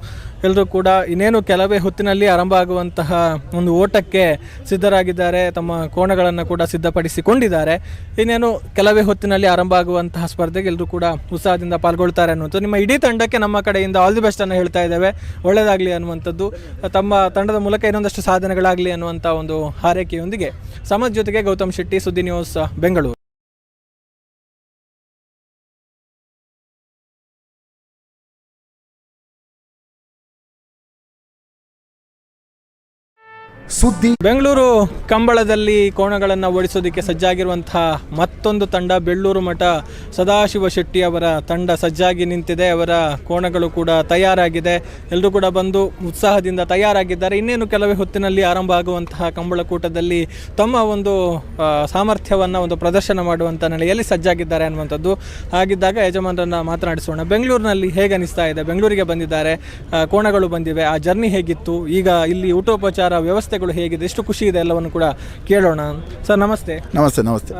[SPEAKER 12] ಎಲ್ಲರೂ ಕೂಡ ಇನ್ನೇನು ಕೆಲವೇ ಹೊತ್ತಿನಲ್ಲಿ ಆರಂಭ ಆಗುವಂತಹ ಒಂದು ಓಟಕ್ಕೆ ಸಿದ್ಧರಾಗಿದ್ದಾರೆ. ತಮ್ಮ ಕೋಣಗಳನ್ನು ಕೂಡ ಸಿದ್ಧಪಡಿಸಿಕೊಂಡಿದ್ದಾರೆ. ಇನ್ನೇನು ಕೆಲವೇ ಹೊತ್ತಿನಲ್ಲಿ ಆರಂಭ ಆಗುವಂತಹ ಸ್ಪರ್ಧೆಗೆ ಎಲ್ಲರೂ ಕೂಡ ಉತ್ಸಾಹದಿಂದ ಪಾಲ್ಗೊಳ್ತಾರೆ ಅನ್ನುವಂಥದ್ದು. ನಿಮ್ಮ ಇಡೀ ತಂಡಕ್ಕೆ ನಮ್ಮ ಕಡೆಯಿಂದ ಆಲ್ ದಿ ಬೆಸ್ಟ್ ಅನ್ನು ಹೇಳ್ತಾ ಇದ್ದೇವೆ. ಒಳ್ಳೆಯದಾಗಲಿ ಅನ್ನುವಂಥದ್ದು. ತಮ್ಮ ತಂಡದ ಮೂಲಕ ಇನ್ನೊಂದಷ್ಟು ಸಾಧನೆಗಳಾಗಲಿ ಅನ್ನುವಂಥ ಒಂದು ಹಾರೈಕೆಯೊಂದಿಗೆ ಸಮದ್ ಜೊತೆಗೆ ಗೌತಮ್ ಶೆಟ್ಟಿ, ಸುದ್ದಿ ನ್ಯೂಸ್, ಬೆಂಗಳೂರು.
[SPEAKER 14] ಸುದ್ದಿ
[SPEAKER 12] ಬೆಂಗಳೂರು ಕಂಬಳದಲ್ಲಿ ಕೋಣಗಳನ್ನು ಓಡಿಸೋದಕ್ಕೆ ಸಜ್ಜಾಗಿರುವಂತಹ ಮತ್ತೊಂದು ತಂಡ ಬೆಳ್ಳೂರು ಮಠ ಸದಾಶಿವ ಶೆಟ್ಟಿ ಅವರ ತಂಡ ಸಜ್ಜಾಗಿ ನಿಂತಿದೆ. ಅವರ ಕೋಣಗಳು ಕೂಡ ತಯಾರಾಗಿದೆ. ಎಲ್ಲರೂ ಕೂಡ ಬಂದು ಉತ್ಸಾಹದಿಂದ ತಯಾರಾಗಿದ್ದಾರೆ. ಇನ್ನೇನು ಕೆಲವೇ ಹೊತ್ತಿನಲ್ಲಿ ಆರಂಭ ಆಗುವಂತಹ ಕಂಬಳಕೂಟದಲ್ಲಿ ತಮ್ಮ ಒಂದು ಸಾಮರ್ಥ್ಯವನ್ನು ಒಂದು ಪ್ರದರ್ಶನ ಮಾಡುವಂಥ ನೆಲೆಯಲ್ಲಿ ಸಜ್ಜಾಗಿದ್ದಾರೆ ಅನ್ನುವಂಥದ್ದು. ಹಾಗಿದ್ದಾಗ ಯಜಮಾನರನ್ನು ಮಾತನಾಡಿಸೋಣ. ಬೆಂಗಳೂರಿನಲ್ಲಿ ಹೇಗೆ ಅನಿಸ್ತಾ ಇದೆ? ಬೆಂಗಳೂರಿಗೆ ಬಂದಿದ್ದಾರೆ, ಕೋಣಗಳು ಬಂದಿವೆ, ಆ ಜರ್ನಿ ಹೇಗಿತ್ತು? ಈಗ ಇಲ್ಲಿ ಊಟೋಪಚಾರ ವ್ಯವಸ್ಥೆಗಳು ಹೇಗಿದೆ? ಎಷ್ಟು ಖುಷಿ ಇದೆ ಎಲ್ಲವನ್ನು ಕೂಡ ಕೇಳೋಣ. ಸರ್ ನಮಸ್ತೆ.
[SPEAKER 10] ನಮಸ್ತೆ. ನಮಸ್ತೆ.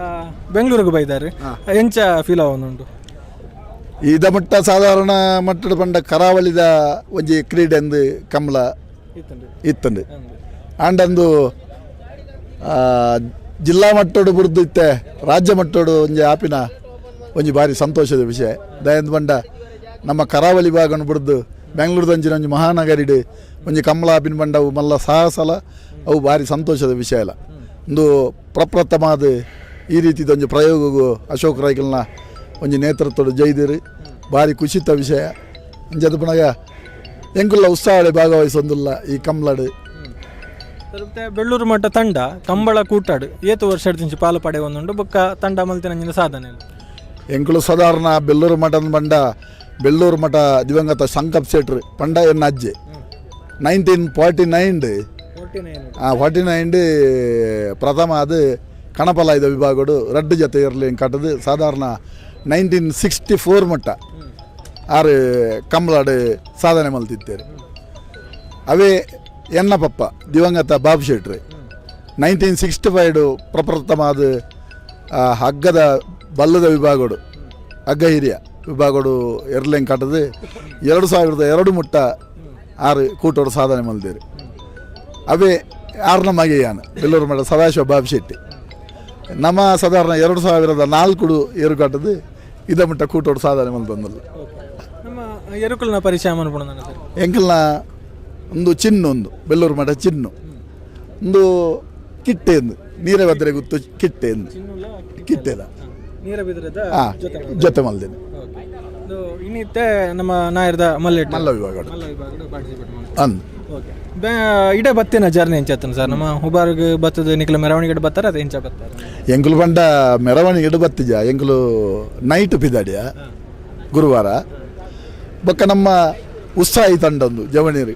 [SPEAKER 12] ಬೆಂಗಳೂರಿಗೆ ಬೈದಾರೆ, ಎಂಚ ಫೀಲ್ ಆವೊಂದುಂಟು?
[SPEAKER 10] ಇದ ಮಟ್ಟ ಸಾಧಾರಣ ಮಟ್ಟದ ಪಂಡ ಕರಾವಳಿದ ಒಂಜಿ ಕ್ರೀಡೆ ಅಂದು ಕಮಲ ಇತ್ತಂಡು ಆಂಡಂದು ಜಿಲ್ಲಾ ಮಟ್ಟೋಡು ಬುರ್ದು ಇತ್ತೆ ರಾಜ್ಯ ಮಟ್ಟೋಡು ಒಂಜಿ ಆಪಿನ ಒಂಜಿ ಭಾರಿ ಸಂತೋಷದ ವಿಷಯ. ದಯಂದು ಪಂಡ ನಮ್ಮ ಕರಾವಳಿ ಭಾಗನ ಬುಡ್ದು ಬೆಂಗಳೂರದಂಚಿನ ಒಂಜಿ ಮಹಾನಗರಿಡು ಒಂಜಿ ಕಮಲ ಆಪಿನ ಪಂಡ ಅವು ಮಲ್ಲ ಸಾಹಸಲ ಅವು ಭಾರಿ ಸಂತೋಷದ ವಿಷಯ ಅಲ್ಲ. ಒಂದು ಪ್ರಪ್ರಥಮಾದ ಈ ರೀತಿದೊಂದು ಪ್ರಯೋಗವು ಅಶೋಕ್ ರೈಕಲ್ನ ಒಂಜಿ ನೇತೃತ್ವದ ಜೈದಿರು ಭಾರಿ ಖುಷಿತ ವಿಷಯ. ಅಂಜದ ಪುನಗ ಎಂಕುಲ್ಲ ಉತ್ಸಾಹಳೆ ಭಾಗವಹಿಸೊಂದಿಲ್ಲ ಈ ಕಮಲಾಡು.
[SPEAKER 12] ಬೆಳ್ಳೂರು ಮಠ ತಂಡ ಕಂಬಳ ಕೂಟಾಡು ಏತು ವರ್ಷ ಪಾಲು ಪಡೆ ಒಂದುಂಡು ಬೊಕ್ಕ ತಂಡ ಮಲ್ತಿನ ಸಾಧನೆ
[SPEAKER 10] ಎಂಕುಲು ಸಾಧಾರಣ ಬೆಳ್ಳೂರು ಮಠದ ಪಂಡ ಬೆಳ್ಳೂರು ಮಠ ದಿವಂಗತ ಸಂಕಪ್ ಶೆಟ್ರು ಪಂಡ ಎನ್ನ ಅಜ್ಜೆ 1949 49 ಪ್ರಥಮ ಅದು ಕಣಪಲಾಯ್ದ ವಿಭಾಗಡು ರಡ್ಡು ಜೊತೆ ಇರಲಿ ಕಟ್ಟದು ಸಾಧಾರಣ 1964 ಮಟ್ಟ ಆರು ಕಂಬಳಾಡು ಸಾಧನೆ ಮಲ್ತಿದ್ದೇವೆ. ಅವೇ ಎನ್ನ ಪಪ್ಪ ದಿವಂಗತ ಬಾಬು ಶೆಟ್ರು 1965 ಪ್ರಪ್ರಥಮ ಅದು ಹಗ್ಗದ ಬಲ್ಲದ ವಿಭಾಗಡು ಹಗ್ಗ ಹಿರಿಯ ವಿಭಾಗಡು ಎರಲೆಂಗ್ ಕಟ್ಟದು 2002 ಮುಟ್ಟ ಆರು ಕೂಟೋಡು ಸಾಧನೆ ಮಲ್ದೇರು. ಅವೇ ಆರನ ಮಗೆಯಾನ ಬೆಳ್ಳೂರು ಮಠ ಸದಾಶಿವ ಬಾಬು ಶೆಟ್ಟಿ ನಮ್ಮ ಸಾಧಾರಣ 2004 ಏರು ಕಟ್ಟದು ಇದ ಮುಟ್ಟ ಕೂಟೋಡು ಸಾಧನೆ ಮಲ್ತಂದಲ್ಲ.
[SPEAKER 12] ನಮ್ಮ ಎರುಕಲ್ನ ಪರಿಚಯ
[SPEAKER 10] ಎಂಕಲ್ನ ಒಂದು ಚಿನ್ನು ಒಂದು ಬೆಳ್ಳೂರು ಮಠ ಚಿನ್ನು ಒಂದು ಕಿಟ್ಟೆ ಎಂದು ನೀರೇ ಬದ್ರೆ ಗೊತ್ತು ಕಿಟ್ಟೆ ಎಂದು ಕಿಟ್ಟೆದ ಜೊತೆ ಮಲ್ದೇನೆ.
[SPEAKER 12] ಇನ್ನಿತ್ತೆ ನಮ್ಮ ನಾಯರ್ದ ಮಲ್ಲ
[SPEAKER 10] ವಿಭಾಗ
[SPEAKER 12] ಇಡೇ ಬತ್ತಿನ ಜರ್ನಿ ಎಂಚತ್ತನ ಸರ್ ನಮ್ಮ ಹುಬಾರ್ಗೆ ಬತ್ತದ ನಿಖಲ ಮೆರವಣಿಗೆ ಬತ್ತಾರ ಅದು ಎಂಚ ಬತ್ತಾರ
[SPEAKER 10] ಎಂಕುಲು ಬಂಡ ಮೆರವಣಿಗೆ ಬತ್ತಿಜ ಎಂಕುಲು ನೈಟ್ ಪಿದಾಡಿಯ ಗುರುವಾರ ಬೊಕ್ಕ ನಮ್ಮ ಉತ್ಸಾಹಿ ತಂಡ ಒಂದು ಜವಣೀರು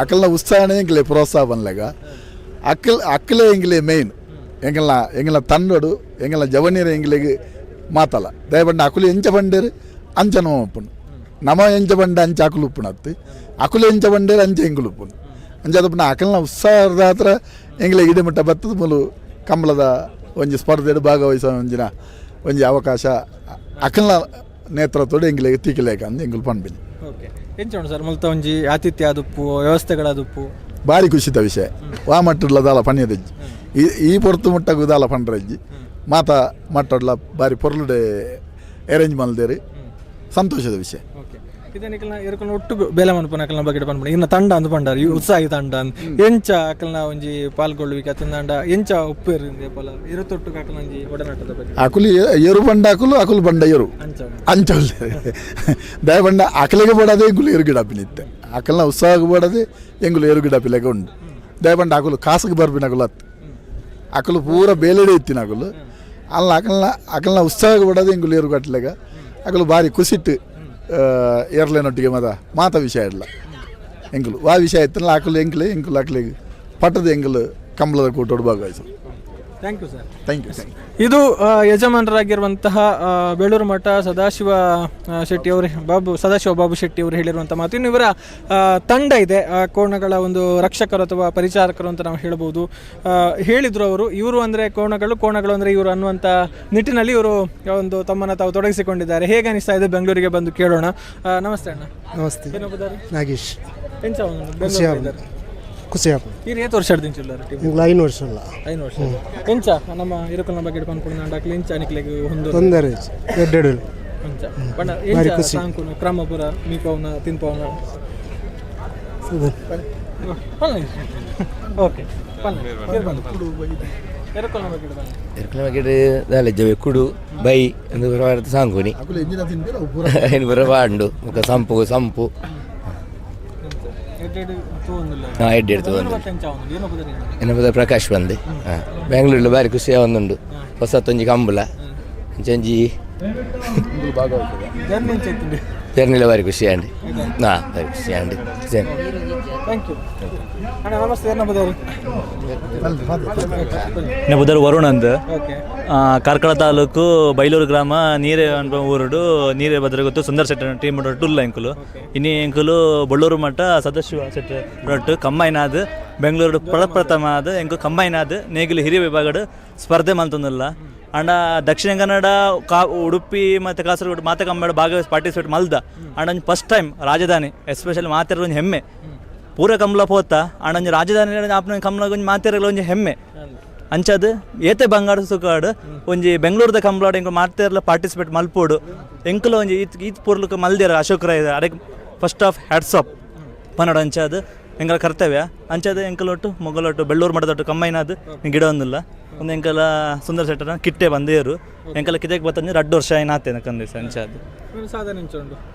[SPEAKER 10] ಅಕಲ್ನ ಉತ್ಸಾಹನೇ ಎಂಕಲೆ ಪ್ರೋತ್ಸಾಹ ಬಂದ್ಲಾಗ ಅಕ್ಕಲೇ ಎಂಗ್ಲೇ ಮೇಯ್ನ್ ಎಂಗಲ ತಂಡೋಡು ಎಂಗಲ ಜವನೀರು ಎಂಗ್ಲಿಗೆ ಮಾತಲ್ಲ ದಯಬಂಡ ಅಕುಲು ಎಂಚ ಬಂಡೇರು ಅಂಚ ನೋಪುಣು ನಮ ಎಂಚ ಬಂಡ ಅಂಚ ಅಕುಲು ಉಪ್ಪುಣತ್ತು ಅಕುಲು ಎಂಚ ಬಂಡೇರು ಅಂಚ ಎಂಗುಲು ಉಪ್ಪುಣು ಅಂಚದ ಪುಣ್ಣ ಅಕಲ್ನ ಉತ್ಸಾಹದ ಹತ್ರ ಎಂಗ್ಲೆ ಇಡಮಟ್ಟ ಬತ್ತದ ಮೂಲು ಕಂಬಳದ ಒಂಜಿ ಸ್ಪರ್ಧೆಡು ಭಾಗವಹಿಸೋ ಒಂಜಿನ ಒಂಜಿ ಅವಕಾಶ ಅಕಲ್ನ ನೇತೃತ್ವಡು ಎಂಗ್ಲಿಗೆ ತೀಕಲೇಕ ಅಂದು ಎಂಗುಲು ಪಂಡ್ಬಿನಿ.
[SPEAKER 12] ಎಂಚೋಣ ಸರ್ ಮಲ್ತ ಒಂಜಿ ಆತಿಥ್ಯ ಆದುಪ್ಪು ವ್ಯವಸ್ಥೆಗಳಾದುಪ್ಪು
[SPEAKER 10] ಭಾರಿ ಖುಷಿತ ವಿಷಯ. ವಾ ಮಟ್ಟಡ್ಲ ದಾಲ ಪಣ್ಯದಜ್ಜಿ ಈ ಪೊರ್ತು ಮುಟ್ಟಗು ದಾಲ ಪಂಡ್ರಜ್ಜಿ ಮಾತ ಮಟ್ಟಡ್ಲ ಭಾರಿ ಪೊರ್ಲುಡೆ ಅರೇಂಜ್ ಮಲ್ದೇರಿ ಸಂತೋಷದ ವಿಷಯ.
[SPEAKER 12] ಇದನ್ನ ಇರ್ಕೊಂಡು ಒಟ್ಟು ಬೇಲೆ ಮನ್ಪನ ಅಕಲ್ನ ಬಗ್ಗೆ ಪನ್ಪಣ ಇನ್ನ ತಂಡ ಅಂದು ಪಂಡಾರ ಈ ಉತ್ಸಾಹಿ ತಂಡ ಎಂಚ ಅಕಲ್ನ ಒಂಜಿ ಪಾಲ್ಗೊಳ್ಳುವಿಕೆ ಅತಂದ ಎಂಚ ಉಪ್ಪೇರಿಂದೆ ಪಲ ಇರುತ್ತೊಟ್ಟು ಅಕಲ್ನ ಒಂಜಿ ಒಡನಾಟದ ಬಗ್ಗೆ
[SPEAKER 10] ಅಕುಲು ಎರು ಬಂಡ ಅಕುಲು ಬಂಡ ಎರು ಅಂಚ ದಯ ಬಂಡ ಅಕಲಿಗೆ ಬಡದೆ ಎಂಗುಲು ಎರು ಗಿಡಪಿನಿತ್ತೆ ಅಕಲ್ನ ಉತ್ಸಾಹಕ್ಕೆ ಬಡದೆ ಎಂಗುಲು ಎರು ಗಿಡಪಿಲೆಗೆ ಉಂಡು ದಯ ಬಂಡ ಅಕುಲು ಕಾಸಿಗೆ ಬರ್ಬಿನಕುಲು ಹತ್ತು ಅಕಲು ಪೂರ ಬೇಲೆಡೆ ಇತ್ತಿನ ಅಕಲು ಅಲ್ಲ ಅಕಲ್ನ ಉತ್ಸಾಹಕ್ಕೆ ಬಡದೆ ಎಂಗುಲು ಎರು ಕಟ್ಲೆಗ ಅಕಲು ಭಾರಿ ಖುಷಿಟ್ಟು ಏರ್ಲೇನೊಟ್ಟಿಗೆ ಮಾತ ವಿಷಯ ಇಲ್ಲ ಎಂಕುಲು ಆ ವಿಷಯ ಇತ್ತಲ್ಲ ಅಕಲು ಎಂಕುಲು ಅಕಲಿಗೆ ಪಟ್ಟದ ಎಂಕುಲು ಕಂಬಳದ ಕೂಟೋಡು ಭಾಗವಹಿಸು.
[SPEAKER 12] Thank you sir.
[SPEAKER 10] Thank you.
[SPEAKER 12] ಇದು ಯಜಮಾನರಾಗಿರುವಂತಹ ಬೇಳೂರು ಮಠ ಸದಾಶಿವ ಶೆಟ್ಟಿ ಅವರು ಸದಾಶಿವ ಬಾಬು ಶೆಟ್ಟಿ ಅವರು ಹೇಳಿರುವಂಥ ಮಾತು. ಇನ್ನು ಇವರ ತಂಡ ಇದೆ, ಕೋಣಗಳ ಒಂದು ರಕ್ಷಕರು ಅಥವಾ ಪರಿಚಾರಕರು ಅಂತ ನಾವು ಹೇಳ್ಬೋದು. ಹೇಳಿದರು ಇವರು ಅಂದರೆ ಕೋಣಗಳು ಅಂದರೆ ಇವರು ಅನ್ನುವಂಥ ನಿಟ್ಟಿನಲ್ಲಿ ಇವರು ಒಂದು ತಮ್ಮನ್ನು ತಾವು ತೊಡಗಿಸಿಕೊಂಡಿದ್ದಾರೆ. ಹೇಗೆ ಅನಿಸ್ತಾ ಇದೆ ಬೆಂಗಳೂರಿಗೆ ಬಂದು ಕೇಳೋಣ. ನಮಸ್ತೆ ಅಣ್ಣ.
[SPEAKER 11] ನಮಸ್ತೆ.
[SPEAKER 12] ನಾಗೇಶ್
[SPEAKER 11] ಖುಷಿಯಾಪ
[SPEAKER 12] ಈ ಏತು ವರ್ಷ ಹಿಡ್ದಿಂಚಿಲ್ಲ
[SPEAKER 11] ಈಗ 5 ವರ್ಷ ಅಲ್ಲ
[SPEAKER 12] 5 ವರ್ಷ ಎಂಚ ನಮ್ಮ ಇರಕಲ್ನ ಬಗ್ಗೆ ಹಿಡ್ಕೊಂಡು ನಾಡಕ್ಲಿ ಎಂಚ ಅನಿಕ್ಲೆಗೆ ಒಂದು
[SPEAKER 11] ತೊಂದರೆ ಎಡ್ಡೆಡು
[SPEAKER 12] ಎಂಚ ಬಣ್ಣ ಎಂಚ ಸಾಂಕುನು ಕ್ರಮಪುರ ಮೀಪವನ ತಿನ್ಪವನ ಓಕೆ ಇರಕಲ್ನ ಬಗ್ಗೆ
[SPEAKER 2] ದಾಲೆಜ್ಜವೆ ಕುಡು ಬೈ ಎಂದು ಸಾಂಗುನಿ ಬರ ಬಾಂಡು ಮುಖ ಸಂಪು ಏನಪ್ಪದ ಪ್ರಕಾಶ್ ಬಂದೆ ಬೆಂಗಳೂರಲ್ಲಿ ಬಾರಿ ಖುಷಿ ಒಂದುಂಡು ಹೊಸತ್ತೊಂಜಿ ಕಂಬಳ ಚಂಜಿ ಜರ್ನಿಲ ಬಾರಿ ಖುಷಿ ಅಂಡಿ ಬಾರಿ ಖುಷಿ ಅಂಡಿ
[SPEAKER 17] ಬುಧರು ವರುಣ್ ಅಂದ್ ಕಾರ್ಕಳ ತಾಲೂಕು ಬೈಲೂರು ಗ್ರಾಮ ನೀರೇ ಊರುಡು ನೀರೇ ಬದ್ರ ಗೊತ್ತು ಸುಂದರ್ ಸೆಟ್ ಟೀಮ್ ಟುಲ್ಲ ಎಂಕುಲು ಇನ್ನು ಎಂಕುಲು ಬಳ್ಳೂರು ಮಠ ಸದಾಶಿವ ಸೆಟ್ ರೊಟ್ಟು ಕಂಬೈನಾದ್ ಬೆಂಗಳೂರು ಪ್ರಪ್ರಥಮ ಆದ ಎಂಕು ಕಂಬೈನಾದ್ ನೇಗಿಲು ಹಿರಿಯ ವಿಭಾಗಡ್ ಸ್ಪರ್ಧೆ ಮಲ್ತೊಂದಿಲ್ಲ ಅಂಡ ದಕ್ಷಿಣ ಕನ್ನಡ ಉಡುಪಿ ಮತ್ತು ಕಾಸರಗೋಡು ಮಾತೆ ಕಂಬಳ ಭಾಗವಹಿಸಿ ಪಾರ್ಟಿಸಿಪೇಟ್ ಮಲ್ದ ಅಂಡ ಒಂದು ಫಸ್ಟ್ ಟೈಮ್ ರಾಜಧಾನಿ ಎಸ್ಪೆಷಲಿ ಮಾತಿರೋ ಒಂದು ಹೆಮ್ಮೆ ಪೂರ ಕಂಬಳ ಪೋತ ಅಂಡ ಒಂದು ರಾಜಧಾನಿ ಆಪ್ನ ಕಂಬಳ ಒಂದು ಮಾತಿರಲ್ಲ ಒಂದು ಹೆಮ್ಮೆ ಅಂಚದು ಏತೆ ಬಂಗಾರ ಸುಕಾಡು ಒಂಜಿ ಬೆಂಗಳೂರದ ಕಂಬಳಾಡು ಎಂಕು ಮಾತಿರಲ್ಲ ಪಾರ್ಟಿಸಿಪೇಟ್ ಮಲ್ಪೋಡು ಎಂಕುಲು ಒಂಜಿ ಈತ್ ಪೂರ್ಲಕ್ಕೆ ಮಲ್ದಿರ ಅಶೋಕ್ ರಾಯ್ ಅದಕ್ಕೆ ಫಸ್ಟ್ ಆಫ್ ಹ್ಯಾಟ್ಸ್ ಆಫ್ ಪನ್ನಡ ಅಂಚದು ಎಂಕಲ ಕರ್ತವ್ಯ ಅಂಚದು ಎಂಕಲೊಟ್ಟು ಮೊಗಲೊಟ್ಟು ಬೆಳ್ಳೂರು ಮಠದೊಟ್ಟು ಕಮ್ಮೈನಾದು ಗಿಡ ಒಂದಿಲ್ಲ ಒಂದು ಎಂಕಲ ಸುಂದರ ಸೆಟ್ಟನ ಕಿಟ್ಟೆ ಬಂದೇರು ಎಂಕಲ ಕಿದಕ್ಕೆ ಬತ್ತಂಜಿ 2 ವರ್ಷ ಏನಾತೇನೆ ಕಂದಿಸ ಅಂಚದು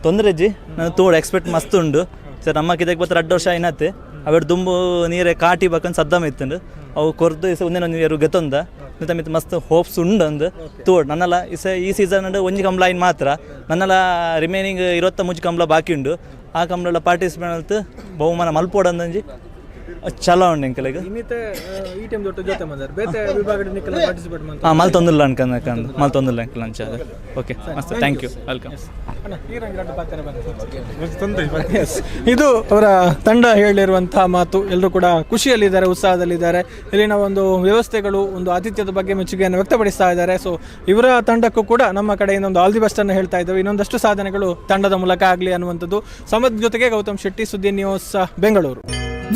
[SPEAKER 17] ತೊಂದರೆ ಅಜ್ಜಿ ನಾನು ತೋಡು ಎಕ್ಸ್ಪೆಕ್ಟ್ ಮಸ್ತ್ ಉಂಡು ಸರ್ ನಮ್ಮ ಕಿದಕ್ಕೆ ಬತ್ತ 2 ವರ್ಷ ಏನಾತೆ ಅವಳು ದುಂಬು ನೀರೇ ಕಾಟಿ ಬಕ್ಕಂದು ಸದ್ದಮ ಇತ್ತಂಡು ಅವು ಕೊರ್ದು ಒಂದೇನೊಂದು ನೀರು ಗೆತ್ತೊಂದ ಮಿತ್ತ ಮಸ್ತ್ ಹೋಪ್ಸ್ ಉಂಡು ತೋಡ್ ನನ್ನಲ್ಲ ಈ ಸೀಸನ್ ಅಂಡು ಒಂಜಿ ಕಂಬಳ ಇನ್ನು ಮಾತ್ರ ನನ್ನಲ್ಲ ರಿಮೈನಿಂಗ್ 25 ಕಂಬಳ ಬಾಕಿ ಉಂಡು ಆ ಕಂಬಳ ಪಾರ್ಟಿಸಿಪೇಟ್ ಅಂತ ಬಹುಮಾನ ಮಲ್ಪೋಡಂದಂಜಿ ಚಲೋ ಉಂಡು ಎಂಕಲೆಗೆ ಮಲ್ತೊಂದಿಲ್ಲ ಅನ್ಕಂದು ಮಲ್ತೊಂದಿಲ್ಲ ಅಂಕಲ್ ಅಂಚ ಅದು ಓಕೆ ಮಸ್ತ್ ಥ್ಯಾಂಕ್ ಯು ವೆಲ್ಕಮ್.
[SPEAKER 12] ಇದು ಅವರ ತಂಡ ಹೇಳಿರುವಂತಹ ಮಾತು. ಎಲ್ಲರೂ ಕೂಡ ಖುಷಿಯಲ್ಲಿದ್ದಾರೆ, ಉತ್ಸಾಹದಲ್ಲಿದ್ದಾರೆ. ಇಲ್ಲಿನ ಒಂದು ವ್ಯವಸ್ಥೆಗಳು, ಒಂದು ಆತಿಥ್ಯದ ಬಗ್ಗೆ ಮೆಚ್ಚುಗೆಯನ್ನು ವ್ಯಕ್ತಪಡಿಸ್ತಾ ಇದ್ದಾರೆ. ಸೊ ಇವರ ತಂಡಕ್ಕೂ ಕೂಡ ನಮ್ಮ ಕಡೆಯಿಂದ ಒಂದು ಆಲ್ ದಿ ಬೆಸ್ಟ್ ಅನ್ನು ಹೇಳ್ತಾ ಇದ್ದೇವೆ. ಇನ್ನೊಂದಷ್ಟು ಸಾಧನೆಗಳು ತಂಡದ ಮೂಲಕ ಆಗಲಿ ಅನ್ನುವಂಥದ್ದು. ಸಮದ್ ಜೊತೆಗೆ ಗೌತಮ್ ಶೆಟ್ಟಿ, ಸುದ್ದಿ ನ್ಯೂಸ್, ಬೆಂಗಳೂರು.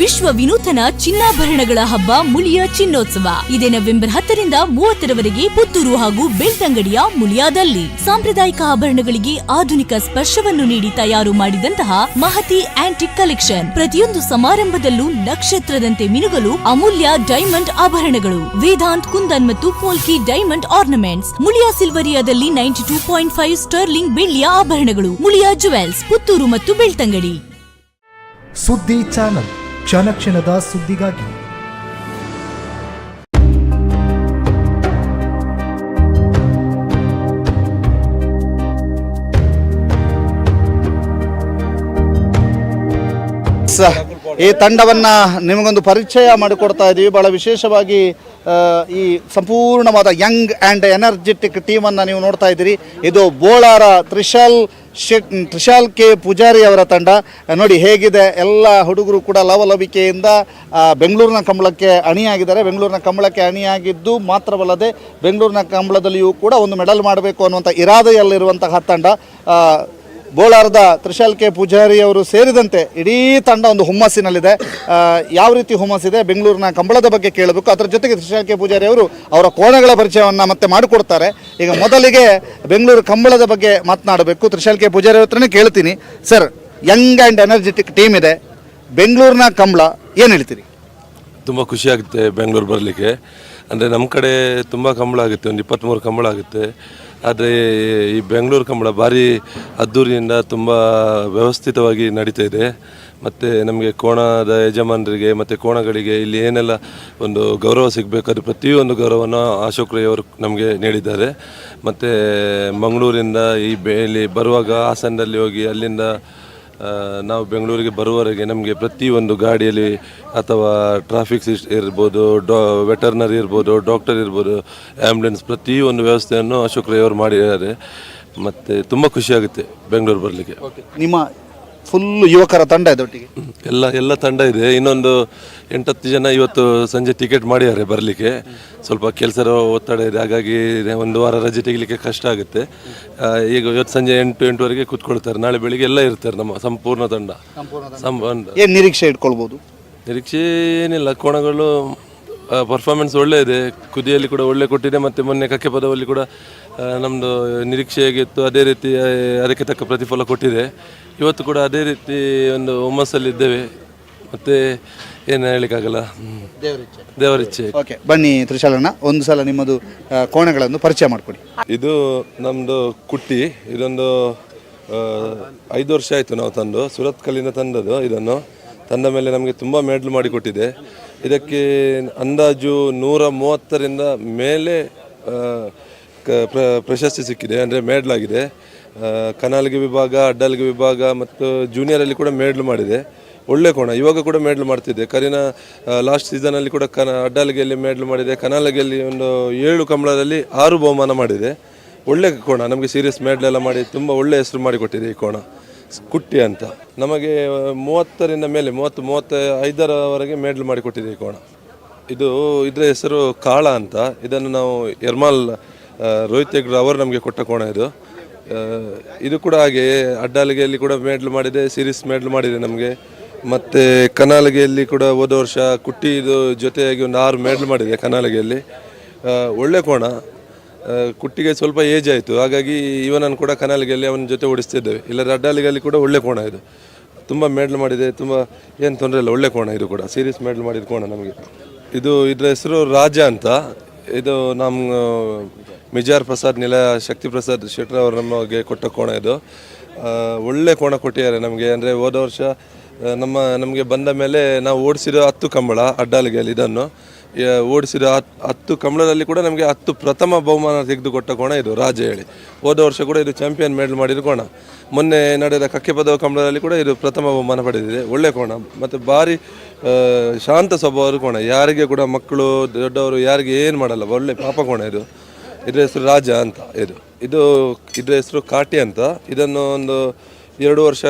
[SPEAKER 3] ವಿಶ್ವ ವಿನೂತನ ಚಿನ್ನಾಭರಣಗಳ ಹಬ್ಬ ಮುಳಿಯ ಚಿನ್ನೋತ್ಸವ ಇದೇ ನವೆಂಬರ್ 10ರಿಂದ 30ರವರೆಗೆ ಪುತ್ತೂರು ಹಾಗೂ ಬೆಳ್ತಂಗಡಿಯ ಮುಳಿಯಾದಲ್ಲಿ ಸಾಂಪ್ರದಾಯಿಕ ಆಭರಣಗಳಿಗೆ ಆಧುನಿಕ ಸ್ಪರ್ಶವನ್ನು ನೀಡಿ ತಯಾರು ಮಾಡಿದಂತಹ ಮಹತಿ ಆಂಟಿಕ್ ಕಲೆಕ್ಷನ್. ಪ್ರತಿಯೊಂದು ಸಮಾರಂಭದಲ್ಲೂ ನಕ್ಷತ್ರದಂತೆ ಮಿನುಗಲು ಅಮೂಲ್ಯ ಡೈಮಂಡ್ ಆಭರಣಗಳು, ವೇದಾಂತ್, ಕುಂದನ್ ಮತ್ತು ಪೋಲ್ಕಿ ಡೈಮಂಡ್ ಆರ್ನಮೆಂಟ್ಸ್. ಮುಳಿಯಾ ಸಿಲ್ವರಿಯಾದಲ್ಲಿ 92.5 ಸ್ಟರ್ಲಿಂಗ್ ಬೆಳ್ಳಿಯ ಆಭರಣಗಳು. ಮುಳಿಯಾ ಜುವೆಲ್ಸ್, ಪುತ್ತೂರು ಮತ್ತು ಬೆಳ್ತಂಗಡಿ.
[SPEAKER 21] ಸುದ್ದಿ ಚಾನಲ್, ಕ್ಷಣ ಕ್ಷಣದ ಸುದ್ದಿಗಾಗಿ.
[SPEAKER 6] ಈ ತಂಡವನ್ನ ನಿಮಗೊಂದು ಪರಿಚಯ ಮಾಡಿಕೊಡ್ತಾ ಇದ್ದೀವಿ. ಬಹಳ ವಿಶೇಷವಾಗಿ ಈ ಸಂಪೂರ್ಣವಾದ ಯಂಗ್ ಆ್ಯಂಡ್ ಎನರ್ಜೆಟಿಕ್ ಟೀಮನ್ನು ನೀವು ನೋಡ್ತಾ ಇದ್ದೀರಿ. ಇದು ಬೋಳಾರ ತ್ರಿಶಾಲ್ ಕೆ ಪೂಜಾರಿ ಅವರ ತಂಡ. ನೋಡಿ ಹೇಗಿದೆ, ಎಲ್ಲ ಹುಡುಗರು ಕೂಡ ಲವಲವಿಕೆಯಿಂದ ಬೆಂಗಳೂರಿನ ಕಂಬಳಕ್ಕೆ ಅಣಿಯಾಗಿದ್ದಾರೆ. ಬೆಂಗಳೂರಿನ ಕಂಬಳಕ್ಕೆ ಅಣಿಯಾಗಿದ್ದು ಮಾತ್ರವಲ್ಲದೆ ಬೆಂಗಳೂರಿನ ಕಂಬಳದಲ್ಲಿಯೂ ಕೂಡ ಒಂದು ಮೆಡಲ್ ಮಾಡಬೇಕು ಅನ್ನುವಂಥ ಇರಾದೆಯಲ್ಲಿರುವಂತಹ ತಂಡ. ಬೋಳಾರದ ತ್ರಿಶಾಲ್ ಕೆ ಪೂಜಾರಿ ಅವರು ಸೇರಿದಂತೆ ಇಡೀ ತಂಡ ಒಂದು ಹುಮ್ಮಸ್ಸಿನಲ್ಲಿದೆ. ಯಾವ ರೀತಿ ಹುಮ್ಮಸ್ಸಿದೆ, ಬೆಂಗಳೂರಿನ ಕಂಬಳದ ಬಗ್ಗೆ ಕೇಳಬೇಕು. ಅದರ ಜೊತೆಗೆ ತ್ರಿಶಾಲ್ ಕೆ ಪೂಜಾರಿ ಅವರು ಅವರ ಕೋಣಗಳ ಪರಿಚಯವನ್ನು ಮತ್ತೆ ಮಾಡಿಕೊಡ್ತಾರೆ. ಈಗ ಮೊದಲಿಗೆ ಬೆಂಗಳೂರು ಕಂಬಳದ ಬಗ್ಗೆ ಮಾತನಾಡಬೇಕು. ತ್ರಿಶಾಲ್ ಕೆ ಪೂಜಾರಿ ಅವ್ರ ಹತ್ರನೇ ಕೇಳ್ತೀನಿ. Sir, Young and energetic team ಇದೆ, ಬೆಂಗಳೂರಿನ ಕಂಬಳ ಏನು ಹೇಳ್ತೀರಿ?
[SPEAKER 22] ತುಂಬ ಖುಷಿಯಾಗುತ್ತೆ ಬೆಂಗಳೂರು ಬರಲಿಕ್ಕೆ. ಅಂದರೆ ನಮ್ಮ ಕಡೆ ತುಂಬ ಕಂಬಳ ಆಗುತ್ತೆ, ಒಂದು 23 ಕಂಬಳ ಆಗುತ್ತೆ. ಆದರೆ ಈ ಬೆಂಗಳೂರು ಕಂಬಳ ಭಾರಿ ಅದ್ದೂರಿಯಿಂದ ತುಂಬ ವ್ಯವಸ್ಥಿತವಾಗಿ ನಡೀತಾ ಇದೆ. ಮತ್ತು ನಮಗೆ ಕೋಣದ ಯಜಮಾನರಿಗೆ ಮತ್ತು ಕೋಣಗಳಿಗೆ ಇಲ್ಲಿ ಏನೆಲ್ಲ ಒಂದು ಗೌರವ ಸಿಗಬೇಕಾದ್ರೆ ಪ್ರತಿಯೊಂದು ಗೌರವವನ್ನು ಅಶೋಕ್ ರೈ ಅವರು ನಮಗೆ ನೀಡಿದ್ದಾರೆ. ಮತ್ತು ಮಂಗಳೂರಿಂದ ಇಲ್ಲಿ ಬರುವಾಗ ಹಾಸನದಲ್ಲಿ ಹೋಗಿ ಅಲ್ಲಿಂದ ನಾವು ಬೆಂಗಳೂರಿಗೆ ಬರುವವರೆಗೆ ನಮಗೆ ಪ್ರತಿಯೊಂದು ಗಾಡಿಯಲ್ಲಿ ಅಥವಾ ಟ್ರಾಫಿಕ್ ಇರ್ಬೋದು, ವೆಟರ್ನರಿ ಇರ್ಬೋದು, ಡಾಕ್ಟರ್ ಇರ್ಬೋದು, ಆ್ಯಂಬುಲೆನ್ಸ್ ಪ್ರತಿಯೊಂದು ವ್ಯವಸ್ಥೆಯನ್ನು ಅಶೋಕ್ ರೈ ಅವರು ಮಾಡಿದ್ದಾರೆ. ಮತ್ತು ತುಂಬ ಖುಷಿಯಾಗುತ್ತೆ ಬೆಂಗಳೂರು ಬರಲಿಕ್ಕೆ.
[SPEAKER 6] ನಿಮ್ಮ ಫುಲ್ ಯುವಕರ ತಂಡ ಇದೆ ಒಟ್ಟಿಗೆ?
[SPEAKER 22] ಎಲ್ಲ ತಂಡ ಇದೆ. ಇನ್ನೊಂದು 8-10 ಜನ ಇವತ್ತು ಸಂಜೆ ಟಿಕೆಟ್ ಮಾಡಿದ್ದಾರೆ ಬರಲಿಕ್ಕೆ. ಸ್ವಲ್ಪ ಕೆಲಸದ ಒತ್ತಡ ಇದೆ, ಹಾಗಾಗಿ ಒಂದು ವಾರ ರಜೆ ತೆಗಿಲಿಕ್ಕೆ ಕಷ್ಟ ಆಗುತ್ತೆ. ಈಗ ಇವತ್ತು ಸಂಜೆ 8-8ವರೆಗೆ ಕೂತ್ಕೊಳ್ತಾರೆ. ನಾಳೆ ಬೆಳಿಗ್ಗೆ ಎಲ್ಲ ಇರ್ತಾರೆ ನಮ್ಮ ಸಂಪೂರ್ಣ ತಂಡ.
[SPEAKER 6] ಏನು ನಿರೀಕ್ಷೆ ಇಟ್ಕೊಳ್ಬೋದು?
[SPEAKER 22] ನಿರೀಕ್ಷೆ ಏನಿಲ್ಲ, ಕೋಣಗಳು ಪರ್ಫಾರ್ಮೆನ್ಸ್ ಒಳ್ಳೆ ಇದೆ. ಕುದಿಯಲ್ಲಿ ಕೂಡ ಒಳ್ಳೆ ಕೊಟ್ಟಿದೆ, ಮತ್ತು ಮೊನ್ನೆ ಕಕ್ಕೆ ಪದದಲ್ಲಿ ಕೂಡ ನಮ್ಮದು ನಿರೀಕ್ಷೆ ಹೇಗಿತ್ತು ಅದೇ ರೀತಿ ಅದಕ್ಕೆ ತಕ್ಕ ಪ್ರತಿಫಲ ಕೊಟ್ಟಿದೆ. ಇವತ್ತು ಕೂಡ ಅದೇ ರೀತಿ ಒಂದು ಹುಮ್ಮಸ್ಸಲ್ಲಿದ್ದೇವೆ. ಮತ್ತು ಏನು ಹೇಳಲಿಕ್ಕಾಗಲ್ಲ, ದೇವರಿಚ್ಛೆ.
[SPEAKER 6] ಓಕೆ, ಬನ್ನಿ ತ್ರಿಶಾಲಣ್ಣ, ಒಂದು ಸಲ ನಿಮ್ಮದು ಕೋಣಗಳನ್ನು ಪರಿಚಯ ಮಾಡಿಕೊಡಿ.
[SPEAKER 22] ಇದು ನಮ್ಮದು ಕುಟ್ಟಿ. ಇದೊಂದು 5 ವರ್ಷ ಆಯಿತು ನಾವು ತಂದು, ಸುರತ್ ಕಲ್ಲಿಂದ ತಂದದ್ದು. ಇದನ್ನು ತಂದ ಮೇಲೆ ನಮಗೆ ತುಂಬ ಮೆಡಲ್ ಮಾಡಿಕೊಟ್ಟಿದೆ. ಇದಕ್ಕೆ ಅಂದಾಜು 130ರಿಂದ ಮೇಲೆ ಪ್ರಶಸ್ತಿ ಸಿಕ್ಕಿದೆ, ಅಂದರೆ ಮೆಡಲ್ ಆಗಿದೆ. ಕನಾಲ್ಗೆ ವಿಭಾಗ, ಅಡ್ಡಲ್ಗೆ ವಿಭಾಗ ಮತ್ತು ಜೂನಿಯರಲ್ಲಿ ಕೂಡ ಮೆಡಲ್ ಮಾಡಿದೆ. ಒಳ್ಳೆ ಕೋಣ, ಇವಾಗ ಕೂಡ ಮೆಡಲ್ ಮಾಡ್ತಿದ್ದೆ. ಕರಿನ ಲಾಸ್ಟ್ ಸೀಸನಲ್ಲಿ ಕೂಡ ಅಡ್ಡಲ್ಗೆಯಲ್ಲಿ ಮೆಡಲ್ ಮಾಡಿದೆ. ಕನಾಲ್ಗೆಯಲ್ಲಿ ಒಂದು 7 ಕಂಬಳದಲ್ಲಿ 6 ಬಹುಮಾನ ಮಾಡಿದೆ. ಒಳ್ಳೆ ಕೋಣ, ನಮಗೆ ಸೀರಿಯಸ್ ಮೆಡಲ್ ಎಲ್ಲ ಮಾಡಿ ತುಂಬ ಒಳ್ಳೆ ಹೆಸರು ಮಾಡಿಕೊಟ್ಟಿದೆ ಈ ಕೋಣ ಕುಟ್ಟಿ ಅಂತ. ನಮಗೆ 30ರಿಂದ ಮೇಲೆ 35ರವರೆಗೆ ಮೆಡಲ್ ಮಾಡಿಕೊಟ್ಟಿದೆ ಈ ಕೋಣ. ಇದರ ಹೆಸರು ಕಾಳ ಅಂತ. ಇದನ್ನು ನಾವು ಎರ್ಮಾಲ್ ರೋಹಿತ್ ಹೆಗ್ಡೆ ಅವರು ನಮಗೆ ಕೊಟ್ಟ ಕೋಣ ಇದು. ಇದು ಕೂಡ ಹಾಗೆ ಅಡ್ಡಾಲಿಗೆಯಲ್ಲಿ ಕೂಡ ಮೆಡಲ್ ಮಾಡಿದೆ, ಸೀರೀಸ್ ಮೆಡಲ್ ಮಾಡಿದೆ ನಮಗೆ. ಮತ್ತು ಕನಾಲಿಗೆಯಲ್ಲಿ ಕೂಡ ಹೋದ ವರ್ಷ ಕುಟ್ಟಿದು ಜೊತೆಯಾಗಿ ಒಂದು 6 ಮೆಡಲ್ ಮಾಡಿದೆ ಕನಾಲಿಗೆಯಲ್ಲಿ. ಒಳ್ಳೆ ಕೋಣ. ಕುಟ್ಟಿಗೆ ಸ್ವಲ್ಪ ಏಜ್ ಆಯಿತು, ಹಾಗಾಗಿ ಇವನನ್ನು ಕೂಡ ಕನಾಲಿಗೆಯಲ್ಲಿ ಅವನ ಜೊತೆ ಓಡಿಸ್ತಿದ್ದೇವೆ. ಇಲ್ಲದ್ರೆ ಅಡ್ಡಾಲಿಗೆಯಲ್ಲಿ ಕೂಡ ಒಳ್ಳೆ ಕೋಣ ಇದು. ತುಂಬ ಮೆಡಲ್ ಮಾಡಿದೆ, ತುಂಬ ಏನು ತೊಂದರೆ ಇಲ್ಲ, ಒಳ್ಳೆ ಕೋಣ. ಇದು ಕೂಡ ಸೀರೀಸ್ ಮೆಡಲ್ ಮಾಡಿದ ಕೋಣ ನಮಗೆ. ಇದರ ಹೆಸರು ರಾಜ ಅಂತ. ಇದು ನಮ್ಮ ಮಿಜಾರ್ ಪ್ರಸಾದ್ ನಿಲಯ ಶಕ್ತಿ ಪ್ರಸಾದ್ ಶೆಟ್ಟರ್ ಅವರು ನಮಗೆ ಕೊಟ್ಟ ಕೋಣ ಇದು. ಒಳ್ಳೆ ಕೋಣ ಕೊಟ್ಟಿದ್ದಾರೆ ನಮಗೆ. ಅಂದರೆ ಹೋದ ವರ್ಷ ನಮಗೆ ಬಂದ ಮೇಲೆ ನಾವು ಓಡಿಸಿರೋ 10 ಕಂಬಳ ಅಡ್ಡಾಲಿಗೆಯಲ್ಲಿ ಇದನ್ನು ಓಡಿಸಿದ 10 ಕಂಬಳದಲ್ಲಿ ಕೂಡ ನಮಗೆ 10 ಪ್ರಥಮ ಬಹುಮಾನ ತೆಗೆದುಕೊಟ್ಟ ಕೋಣ ಇದು ರಾಜ ಹೇಳಿ. ಹೋದ ವರ್ಷ ಕೂಡ ಇದು ಚಾಂಪಿಯನ್ ಮೆಡಲ್ ಮಾಡಿದ ಕೋಣ. ಮೊನ್ನೆ ನಡೆದ ಕಕ್ಕೆ ಪದವ ಕಂಬಳದಲ್ಲಿ ಕೂಡ ಇದು ಪ್ರಥಮ ಬಹುಮಾನ ಪಡೆದಿದೆ. ಒಳ್ಳೆ ಕೋಣ ಮತ್ತು ಭಾರಿ ಶಾಂತ ಸ್ವಭಾವದ ಕೋಣ. ಯಾರಿಗೆ ಕೂಡ ಮಕ್ಕಳು ದೊಡ್ಡವರು ಯಾರಿಗೆ ಏನು ಮಾಡಲ್ಲ, ಒಳ್ಳೆ ಪಾಪ ಕೋಣ ಇದು. ಇದರ ಹೆಸರು ರಾಜ ಅಂತ. ಇದರ ಹೆಸರು ಕಾಟಿ ಅಂತ. ಇದನ್ನು ಒಂದು 2 ವರ್ಷ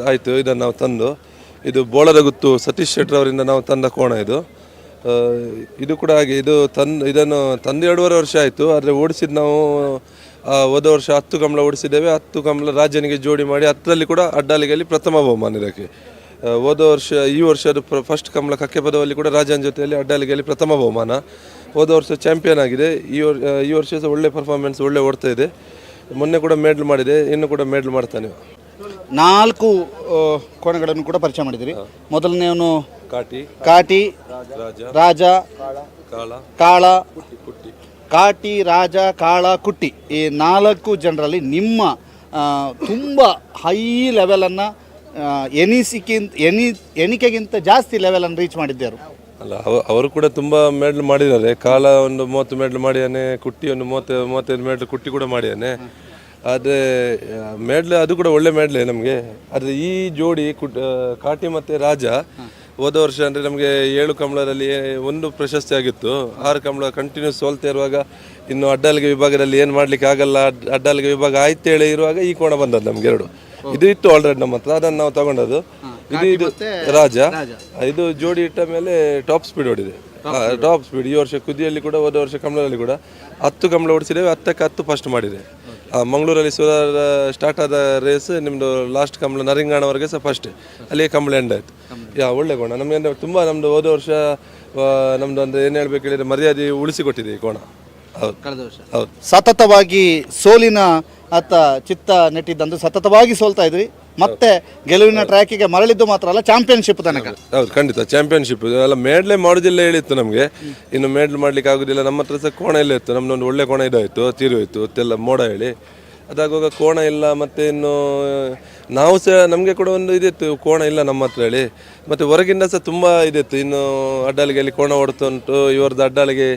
[SPEAKER 22] ಆಯಿತು ಇದನ್ನು ನಾವು ತಂದು. ಇದು ಬೋಳರಗುತ್ತು ಸತೀಶ್ ಶೆಟ್ಟರ್ ಅವರಿಂದ ನಾವು ತಂದ ಕೋಣ ಇದು. ಇದು ಕೂಡ ಹಾಗೆ ಇದನ್ನು ತಂದು 2.5 ವರ್ಷ ಆಯಿತು. ಆದರೆ ಓಡಿಸಿದ್ದು ನಾವು ಹೋದ ವರ್ಷ 10 ಕಂಬಳ ಓಡಿಸಿದ್ದೇವೆ. 10 ಕಂಬಳ ರಾಜನಿಗೆ ಜೋಡಿ ಮಾಡಿ 10ರಲ್ಲಿ ಕೂಡ ಅಡ್ಡಾಲಿಗೆಯಲ್ಲಿ ಪ್ರಥಮ ಬಹುಮಾನ ಇದಕ್ಕೆ. ಹೋದ ವರ್ಷ ಈ ವರ್ಷದ ಫಸ್ಟ್ ಕಂಬಳ ಕಕ್ಕೆ ಪದವಲ್ಲಿ ಕೂಡ ರಾಜನ ಜೊತೆಯಲ್ಲಿ ಅಡ್ಡಾಲಿಗೆಯಲ್ಲಿ ಪ್ರಥಮ ಬಹುಮಾನ. ಹೋದ ವರ್ಷ ಚಾಂಪಿಯನ್ ಆಗಿದೆ. ಈ ವರ್ಷ ಸಹ ಒಳ್ಳೆ ಪರ್ಫಾರ್ಮೆನ್ಸ್, ಒಳ್ಳೆ ಓಡ್ತಾ ಇದೆ. ಮೊನ್ನೆ ಕೂಡ ಮೆಡಲ್ ಮಾಡಿದೆ, ಇನ್ನು ಕೂಡ ಮೆಡಲ್ ಮಾಡ್ತಾನೆ.
[SPEAKER 6] 4 ಕೋಣಗಳನ್ನು ಕೂಡ ಪರಿಚಯ ಮಾಡಿದಿರಿ. ಮೊದಲನೇವನು ಕಾಟಿ, ರಾಜ, ಕಾಳ, ಕಾಟಿ, ರಾಜ, ಕಾಳ, ಕುಟ್ಟಿ. ಈ 4 ಜನರಲ್ಲಿ ನಿಮ್ಮ ತುಂಬ ಹೈ ಲೆವೆಲನ್ನು ಎಣಿಕೆಗಿಂತ ಜಾಸ್ತಿ ಲೆವೆಲನ್ನು ರೀಚ್ ಮಾಡಿದ್ದರು.
[SPEAKER 22] ಅಲ್ಲ, ಅವರು ಕೂಡ ತುಂಬ ಮೆಡಲ್ ಮಾಡಿದ್ದಾರೆ. ಕಾಲ ಒಂದು 30 ಮೆಡಲ್ ಮಾಡಿದ್ದಾನೆ, ಕುಟ್ಟಿ ಒಂದು 35 ಮೆಡಲ್ ಕುಟ್ಟಿ ಕೂಡ ಮಾಡಿದ್ದಾನೆ. ಆದರೆ ಮೆಡಲ್ ಅದು ಕೂಡ ಒಳ್ಳೆ ಮೆಡಲೇ ನಮಗೆ. ಆದರೆ ಈ ಜೋಡಿ ಕಾಟಿ ಮತ್ತು ರಾಜ ಹೋದ ವರ್ಷ ಅಂದರೆ ನಮಗೆ 7 ಕಂಬಳದಲ್ಲಿ 1 ಪ್ರಶಸ್ತಿ ಆಗಿತ್ತು. 6 ಕಂಬಳ ಕಂಟಿನ್ಯೂಸ್ ಸೋಲ್ತಾ ಇರುವಾಗ ಇನ್ನು ಅಡ್ಡಾಲಿಗೆ ವಿಭಾಗದಲ್ಲಿ ಏನು ಮಾಡಲಿಕ್ಕೆ ಆಗಲ್ಲ, ಅಡ್ಡಾಲಿಗೆ ವಿಭಾಗ ಆಯ್ತೇಳಿ ಇರುವಾಗ ಈ ಕೋಣ ಬಂದದ್ದು ನಮಗೆ 2. ಇದು ಇತ್ತು ಆಲ್ರೆಡಿ ನಮ್ಮ ಹತ್ರ, ಅದನ್ನು ನಾವು ತಗೊಂಡದ್ದು. ಇದು ರಾಜ. ಇದು ಜೋಡಿ ಇಟ್ಟ ಮೇಲೆ ಟಾಪ್ ಸ್ಪೀಡ್ ಓಡಿದೆ. ಟಾಪ್ ಸ್ಪೀಡ್ ಈ ವರ್ಷ ಕುದಿಯಲ್ಲಿ ಕೂಡ ಹೋದ ವರ್ಷ ಕಂಬಳದಲ್ಲಿ ಕೂಡ 10 ಕಂಬಳ ಓಡಿಸಿದ್ದೇವೆ. 10ಕ್ಕೆ 10 ಫಸ್ಟ್ ಮಾಡಿದೆ. ಮಂಗಳೂರಲ್ಲಿ ಸ್ಟಾರ್ಟ್ ಆದ ರೇಸ್ ನಿಮ್ಮದು ಲಾಸ್ಟ್ ಕಂಬಳ ನರಿಂಗಾಣವರೆಗೆ ಸಹ ಫಸ್ಟ್, ಅಲ್ಲಿಗೆ ಕಂಬಳ ಎಂಡ್ ಆಯಿತು. ಒಳ್ಳೆ ಕೋಣ ನಮಗೆ. ಅಂದರೆ ತುಂಬ ನಮ್ಮದು ಹೋದ ವರ್ಷ ನಮ್ಮದು ಅಂದರೆ ಏನು ಹೇಳಬೇಕು ಹೇಳಿದರೆ ಮರ್ಯಾದೆ ಉಳಿಸಿಕೊಟ್ಟಿದೆ ಈ ಕೋಣ. ಹೌದು,
[SPEAKER 6] ಕಳೆದ ವರ್ಷ ಹೌದು. ಸತತವಾಗಿ ಸೋಲಿನ ಚಿತ್ತ ನೆಟ್ಟಿದ್ದಂದು ಸತತವಾಗಿ ಸೋಲ್ತಾ ಇದ್ವಿ. ಮತ್ತೆ ಗೆಲುವಿನ ಟ್ರ್ಯಾಕಿಗೆ ಮರಳಿದ್ದು ಮಾತ್ರ ಅಲ್ಲ, ಚಾಂಪಿಯನ್ಶಿಪ್ ತನಕ.
[SPEAKER 22] ಹೌದು, ಖಂಡಿತ ಚಾಂಪಿಯನ್ಶಿಪ್ ಎಲ್ಲ ಮೆಡಲೇ ಮಾಡೋದಿಲ್ಲ ಹೇಳಿತ್ತು ನಮಗೆ. ಇನ್ನು ಮೆಡಲ್ ಮಾಡ್ಲಿಕ್ಕೆ ಆಗೋದಿಲ್ಲ. ನಮ್ಮ ಹತ್ರ ಸಹ ಕೋಣ ಎಲ್ಲ ಇತ್ತು. ನಮ್ಮದೊಂದು ಒಳ್ಳೆ ಕೋಣ ಇದಾಯಿತು, ತೀರೋಯ್ತು ಅದೆಲ್ಲ ಮೋಡ ಹೇಳಿ. ಅದಾಗುವಾಗ ಕೋಣ ಇಲ್ಲ. ಮತ್ತು ಇನ್ನು ನಾವು ಸಹ ನಮಗೆ ಕೂಡ ಒಂದು ಇದಿತ್ತು, ಕೋಣ ಇಲ್ಲ ನಮ್ಮ ಹತ್ರ ಹೇಳಿ. ಮತ್ತು ಹೊರಗಿಂದ ಸಹ ತುಂಬ ಇದಿತ್ತು. ಇನ್ನು ಅಡ್ಡಾಲಿಗೆಯಲ್ಲಿ ಕೋಣ ಓಡ್ತಾ ಉಂಟು, ಇವ್ರದ್ದು ಅಡ್ಡಾಲಿಗೆ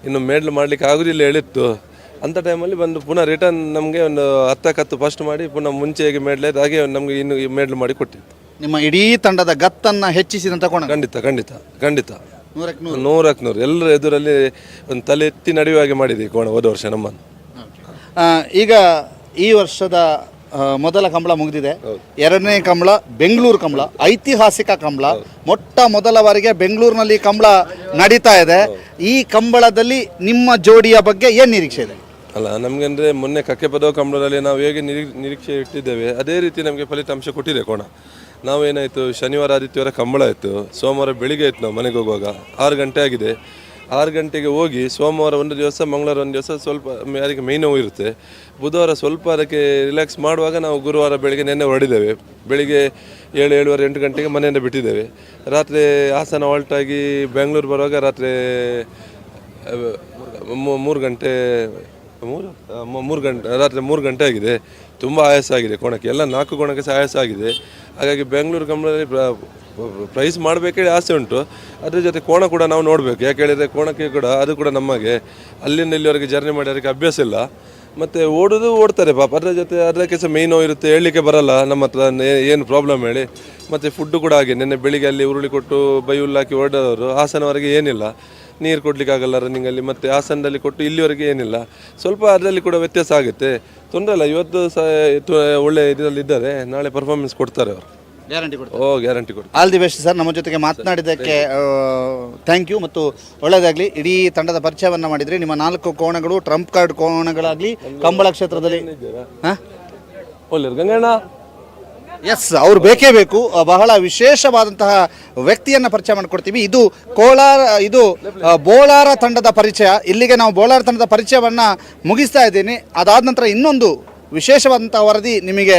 [SPEAKER 22] ಇನ್ನು ಮೆಡಲ್ ಮಾಡಲಿಕ್ಕೆ ಆಗೋದಿಲ್ಲ ಹೇಳಿತ್ತು. ಅಂಥ ಟೈಮಲ್ಲಿ ಬಂದು ಪುನಃ ರಿಟರ್ನ್ ನಮಗೆ ಒಂದು 10 ಫಸ್ಟ್ ಮಾಡಿ ಪುನಃ ಮುಂಚೆ ಹೇಗೆ ಮೆಡ್ಲ್ ಆಯ್ತು ಹಾಗೆ ನಮಗೆ ಇನ್ನು ಮೆಡ್ಲ್ ಮಾಡಿ ಕೊಟ್ಟಿತ್ತು.
[SPEAKER 6] ನಿಮ್ಮ ಇಡೀ ತಂಡದ ಗತ್ತನ್ನು ಹೆಚ್ಚಿಸಿದಂಥ ಕೋಣ.
[SPEAKER 22] ಖಂಡಿತ 100 ಎಲ್ಲರ ಎದುರಲ್ಲಿ ಒಂದು ತಲೆ ಎತ್ತಿ ನಡೆಯುವ ಹಾಗೆ ಮಾಡಿದೆ ಕೋಣ ಹೋದ ವರ್ಷ ನಮ್ಮನ್ನು.
[SPEAKER 6] ಈಗ ಈ ವರ್ಷದ ಮೊದಲ ಕಂಬಳ ಮುಗಿದಿದೆ. ಎರಡನೇ ಕಂಬಳ ಬೆಂಗಳೂರು ಕಂಬಳ, ಐತಿಹಾಸಿಕ ಕಂಬಳ. ಮೊಟ್ಟ ಮೊದಲ ಬಾರಿಗೆ ಬೆಂಗಳೂರಿನಲ್ಲಿ ಕಂಬಳ ನಡೀತಾ ಇದೆ. ಈ ಕಂಬಳದಲ್ಲಿ ನಿಮ್ಮ ಜೋಡಿಯ ಬಗ್ಗೆ ಏನು ನಿರೀಕ್ಷೆ ಇದೆ?
[SPEAKER 22] ಅಲ್ಲ, ನಮಗೆ ಅಂದರೆ ಮೊನ್ನೆ ಕಕ್ಕೆ ಪದವ ಕಂಬಳದಲ್ಲಿ ನಾವು ಹೇಗೆ ನಿರೀಕ್ಷೆ ಇಟ್ಟಿದ್ದೇವೆ ಅದೇ ರೀತಿ ನಮಗೆ ಫಲಿತಾಂಶ ಕೊಟ್ಟಿದೆ ಕೋಣ. ನಾವೇನಾಯಿತು, ಶನಿವಾರ ಆದಿತ್ಯವಾರ ಕಂಬಳ ಇತ್ತು, ಸೋಮವಾರ ಬೆಳಿಗ್ಗೆ ಇತ್ತು ನಾವು ಮನೆಗೆ ಹೋಗುವಾಗ 6 ಗಂಟೆ ಆಗಿದೆ. 6 ಗಂಟೆಗೆ ಹೋಗಿ ಸೋಮವಾರ ಒಂದು ದಿವಸ, ಮಂಗಳವಾರ ಒಂದು ದಿವಸ ಸ್ವಲ್ಪ ಅದಕ್ಕೆ ಮೈ ನೋವು ಇರುತ್ತೆ. ಬುಧವಾರ ಸ್ವಲ್ಪ ಅದಕ್ಕೆ ರಿಲ್ಯಾಕ್ಸ್ ಮಾಡುವಾಗ ನಾವು ಗುರುವಾರ ಬೆಳಿಗ್ಗೆ ನೆನ್ನೆ ಹೊರಡಿದ್ದೇವೆ. ಬೆಳಿಗ್ಗೆ 7, 7:30, 8 ಗಂಟೆಗೆ ಮನೆಯಿಂದ ಬಿಟ್ಟಿದ್ದೇವೆ. ರಾತ್ರಿ ಹಾಸನ ಹಾಲ್ಟಾಗಿ ಬೆಂಗಳೂರು ಬರುವಾಗ ರಾತ್ರಿ 3 ಗಂಟೆ ರಾತ್ರಿ 3 ಗಂಟೆ ಆಗಿದೆ. ತುಂಬ ಆಯಾಸ ಆಗಿದೆ ಕೋಣಕ್ಕೆ, ಎಲ್ಲ 4 ಕೋಣಕ್ಕೆ ಸಹ ಆಯಾಸ ಆಗಿದೆ. ಹಾಗಾಗಿ ಬೆಂಗಳೂರು ಕಂಬಳದಲ್ಲಿ ಪ್ರೈಸ್ ಮಾಡಬೇಕೇಳಿ ಆಸೆ ಉಂಟು. ಅದ್ರ ಜೊತೆ ಕೋಣ ಕೂಡ ನಾವು ನೋಡಬೇಕು. ಯಾಕೆ ಹೇಳಿದರೆ ಕೋಣಕ್ಕೆ ಕೂಡ ಅದು ಕೂಡ ನಮಗೆ ಅಲ್ಲಿಂದ ಇಲ್ಲಿವರೆಗೆ ಜರ್ನಿ ಮಾಡಿ ಅದಕ್ಕೆ ಅಭ್ಯಾಸ ಇಲ್ಲ. ಮತ್ತು ಓಡ್ತಾರೆ ಪಾಪ. ಅದರ ಜೊತೆ ಅದಕ್ಕೆ ಸಹ ಮೈ ನೋವು ಇರುತ್ತೆ, ಹೇಳಲಿಕ್ಕೆ ಬರಲ್ಲ ನಮ್ಮ ಹತ್ರ ಏನು ಪ್ರಾಬ್ಲಮ್ ಹೇಳಿ. ಮತ್ತು ಫುಡ್ಡು ಕೂಡ ಹಾಗೆ, ನಿನ್ನೆ ಬೆಳಿಗ್ಗೆ ಅಲ್ಲಿ ಉರುಳಿ ಕೊಟ್ಟು ಬೈ ಹುಲ್ಲಾಕಿ ಹೊರಡೋರು. ಹಾಸನವರೆಗೆ ಏನಿಲ್ಲ, ನೀರು ಕೊಡಲಿಕ್ಕಾಗಲ್ಲ ರನ್ನಿಂಗಲ್ಲಿ. ಮತ್ತು ಹಾಸನದಲ್ಲಿ ಕೊಟ್ಟು ಇಲ್ಲಿವರೆಗೆ ಏನಿಲ್ಲ. ಸ್ವಲ್ಪ ಅದರಲ್ಲಿ ಕೂಡ ವ್ಯತ್ಯಾಸ ಆಗುತ್ತೆ, ತೊಂದರೆ ಇಲ್ಲ. ಇವತ್ತು ಸಹ ಒಳ್ಳೆ ಇದರಲ್ಲಿ ಇದ್ದಾರೆ, ನಾಳೆ ಪರ್ಫಾರ್ಮೆನ್ಸ್ ಕೊಡ್ತಾರೆ ಅವರು,
[SPEAKER 6] ಗ್ಯಾರಂಟಿ ಕೊಡ್ತಾರೆ.
[SPEAKER 22] ಗ್ಯಾರಂಟಿ ಕೊಡ್ತಾರೆ.
[SPEAKER 6] All the best sir. ನಮ್ಮ ಜೊತೆಗೆ ಮಾತನಾಡಿದ್ದಕ್ಕೆ ಥ್ಯಾಂಕ್ ಯು ಮತ್ತು ಒಳ್ಳೆಯದಾಗಲಿ. ಇಡೀ ತಂಡದ ಪರಿಚಯವನ್ನು ಮಾಡಿದ್ರಿ. ನಿಮ್ಮ 4 ಕೋಣಗಳು ಟ್ರಂಪ್ ಕಾರ್ಡ್ ಕೋಣಗಳಾಗಲಿ ಕಂಬಳ ಕ್ಷೇತ್ರದಲ್ಲಿ
[SPEAKER 22] ಗಂಗಣ್ಣ
[SPEAKER 6] ಎಸ್, ಅವ್ರು ಬೇಕೇ ಬೇಕು. ಬಹಳ ವಿಶೇಷವಾದಂತಹ ವ್ಯಕ್ತಿಯನ್ನು ಪರಿಚಯ ಮಾಡಿಕೊಡ್ತೀವಿ. ಇದು ಬೋಳಾರ ತಂಡದ ಪರಿಚಯ. ಇಲ್ಲಿಗೆ ನಾವು ಬೋಳಾರ ತಂಡದ ಪರಿಚಯವನ್ನು ಮುಗಿಸ್ತಾ ಇದ್ದೀನಿ. ಅದಾದ ನಂತರ ಇನ್ನೊಂದು ವಿಶೇಷವಾದಂತಹ ವರದಿ ನಿಮಗೆ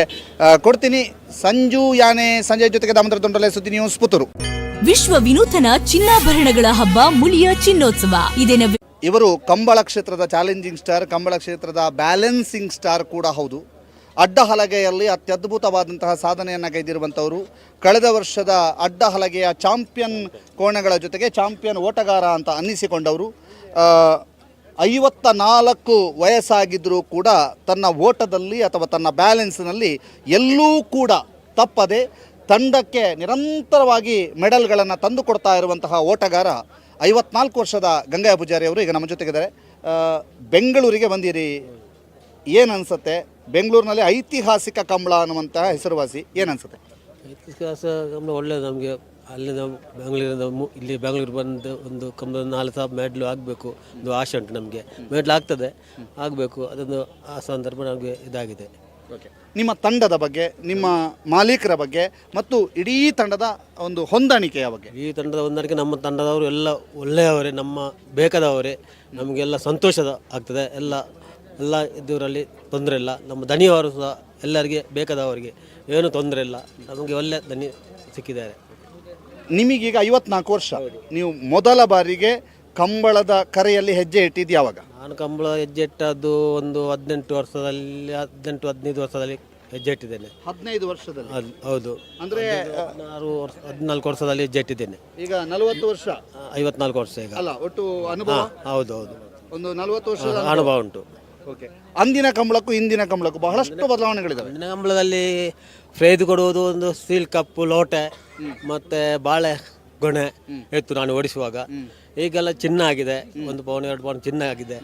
[SPEAKER 6] ಕೊಡ್ತೀನಿ. ಸಂಜು ಯಾನೆ ಸಂಜಯ್ ಜೊತೆಗೆ ದಾಮೋದರ ತೊಂಡಲೆ, ಸುದ್ದಿ ನ್ಯೂಸ್, ಪುತ್ತೂರು.
[SPEAKER 3] ವಿಶ್ವ ವಿನೂತನ ಚಿನ್ನಾಭರಣಗಳ ಹಬ್ಬ ಮುಳಿಯ ಚಿನ್ನೋತ್ಸವ ಇದೇನ.
[SPEAKER 6] ಇವರು ಕಂಬಳ ಕ್ಷೇತ್ರದ ಚಾಲೆಂಜಿಂಗ್ ಸ್ಟಾರ್, ಕಂಬಳ ಕ್ಷೇತ್ರದ ಬ್ಯಾಲೆನ್ಸಿಂಗ್ ಸ್ಟಾರ್ ಕೂಡ ಹೌದು. ಅಡ್ಡ ಹಲಗೆಯಲ್ಲಿ ಅತ್ಯದ್ಭುತವಾದಂತಹ ಸಾಧನೆಯನ್ನು ಗೈದಿರುವಂಥವರು. ಕಳೆದ ವರ್ಷದ ಅಡ್ಡ ಹಲಗೆಯ ಚಾಂಪಿಯನ್ ಕೋಣಗಳ ಜೊತೆಗೆ ಚಾಂಪಿಯನ್ ಓಟಗಾರ ಅಂತ ಅನ್ನಿಸಿಕೊಂಡವರು. 54 ವಯಸ್ಸಾಗಿದ್ದರೂ ಕೂಡ ತನ್ನ ಓಟದಲ್ಲಿ ಅಥವಾ ತನ್ನ ಬ್ಯಾಲೆನ್ಸ್ನಲ್ಲಿ ಎಲ್ಲೂ ಕೂಡ ತಪ್ಪದೆ ತಂಡಕ್ಕೆ ನಿರಂತರವಾಗಿ ಮೆಡಲ್ಗಳನ್ನು ತಂದು ಕೊಡ್ತಾ ಇರುವಂತಹ ಓಟಗಾರ 54 ವರ್ಷದ ಗಂಗಯ್ಯ ಪೂಜಾರಿ ಅವರು ಈಗ ನಮ್ಮ ಜೊತೆಗಿದ್ದಾರೆ. ಬೆಂಗಳೂರಿಗೆ ಬಂದಿರಿ, ಏನು ಅನಿಸುತ್ತೆ? ಬೆಂಗಳೂರಿನಲ್ಲಿ ಐತಿಹಾಸಿಕ ಕಂಬಳ ಅನ್ನುವಂತಹ ಹೆಸರುವಾಸಿ, ಏನು ಅನಿಸುತ್ತೆ?
[SPEAKER 16] ಐತಿಹಾಸಿಕ ಕಂಬಳ ಒಳ್ಳೆಯದು ನಮಗೆ. ಅಲ್ಲಿ ನಾವು ಬೆಂಗಳೂರಿಂದ ಇಲ್ಲಿ ಬೆಂಗಳೂರು ಬಂದು ಒಂದು ಕಂಬಳ 4 ಮೆಡ್ಲು ಆಗಬೇಕು ಒಂದು ಆಸೆ ಉಂಟು ನಮಗೆ. ಮೆಡ್ಲ್ ಆಗ್ತದೆ, ಆಗಬೇಕು, ಅದೊಂದು ಆ ಸಂದರ್ಭ ನಮಗೆ ಇದಾಗಿದೆ.
[SPEAKER 6] ನಿಮ್ಮ ತಂಡದ ಬಗ್ಗೆ, ನಿಮ್ಮ ಮಾಲೀಕರ ಬಗ್ಗೆ ಮತ್ತು ಇಡೀ ತಂಡದ ಒಂದು ಹೊಂದಾಣಿಕೆಯ ಬಗ್ಗೆ?
[SPEAKER 16] ಈ ತಂಡದ ಹೊಂದಾಣಿಕೆ, ನಮ್ಮ ತಂಡದವರು ಎಲ್ಲ ಒಳ್ಳೆಯವರೇ, ನಮ್ಮ ಬೇಕಾದವರೇ, ನಮಗೆಲ್ಲ ಸಂತೋಷದ ಆಗ್ತದೆ. ಎಲ್ಲ ಇದರಲ್ಲಿ ತೊಂದರೆ ಇಲ್ಲ. ನಮ್ಮ ದಣಿಯವರು ಸಹ ಎಲ್ಲರಿಗೆ ಬೇಕಾದವರಿಗೆ ಏನೂ ತೊಂದರೆ ಇಲ್ಲ. ನಮಗೆ ಒಳ್ಳೆ ದಣಿ ಸಿಕ್ಕಿದ್ದಾರೆ.
[SPEAKER 6] ನಿಮಗೀಗ 54 ವರ್ಷ. ನೀವು ಮೊದಲ ಬಾರಿಗೆ ಕಂಬಳದ ಕರೆಯಲ್ಲಿ ಹೆಜ್ಜೆ ಇಟ್ಟಿದ್ದು ಯಾವಾಗ?
[SPEAKER 16] ನಾನು ಕಂಬಳ ಹೆಜ್ಜೆ ಇಟ್ಟದ್ದು ಒಂದು 18-15 ವರ್ಷದಲ್ಲಿ ಹೆಜ್ಜೆ ಇಟ್ಟಿದ್ದೇನೆ.
[SPEAKER 6] 15 ವರ್ಷದಲ್ಲಿ?
[SPEAKER 16] ಹೌದು.
[SPEAKER 6] ಅಂದರೆ
[SPEAKER 16] 14 ವರ್ಷದಲ್ಲಿ ಹೆಜ್ಜೆ ಇಟ್ಟಿದ್ದೇನೆ.
[SPEAKER 6] ಈಗ 40 ವರ್ಷ?
[SPEAKER 16] 54 ವರ್ಷ ಈಗ.
[SPEAKER 6] ಅಲ್ಲ, ಒಟ್ಟು ಅನುಭವ?
[SPEAKER 16] ಹೌದು.
[SPEAKER 6] ಒಂದು 40 ವರ್ಷದ
[SPEAKER 16] ಅನುಭವ ಉಂಟು.
[SPEAKER 6] ಓಕೆ. ಅಂದಿನ ಕಂಬಳಕ್ಕೂ ಇಂದಿನ ಕಂಬಳಕ್ಕೂ ಬಹಳಷ್ಟು ಬದಲಾವಣೆಗಳಿದ್ದಾವೆ.
[SPEAKER 16] ಅಂದಿನ ಕಂಬಳದಲ್ಲಿ ಫ್ರೈದು ಕೊಡುವುದು ಒಂದು ಸ್ಟೀಲ್ ಕಪ್ಪು, ಲೋಟೆ ಮತ್ತು ಬಾಳೆ ಗೊನೆ ಇತ್ತು ನಾನು ಓಡಿಸುವಾಗ. ಈಗೆಲ್ಲ ಚಿನ್ನ ಆಗಿದೆ, 1 ಪೌಂಡ್ 2 ಪೌಂಡ್ ಚಿನ್ನ ಆಗಿದೆ.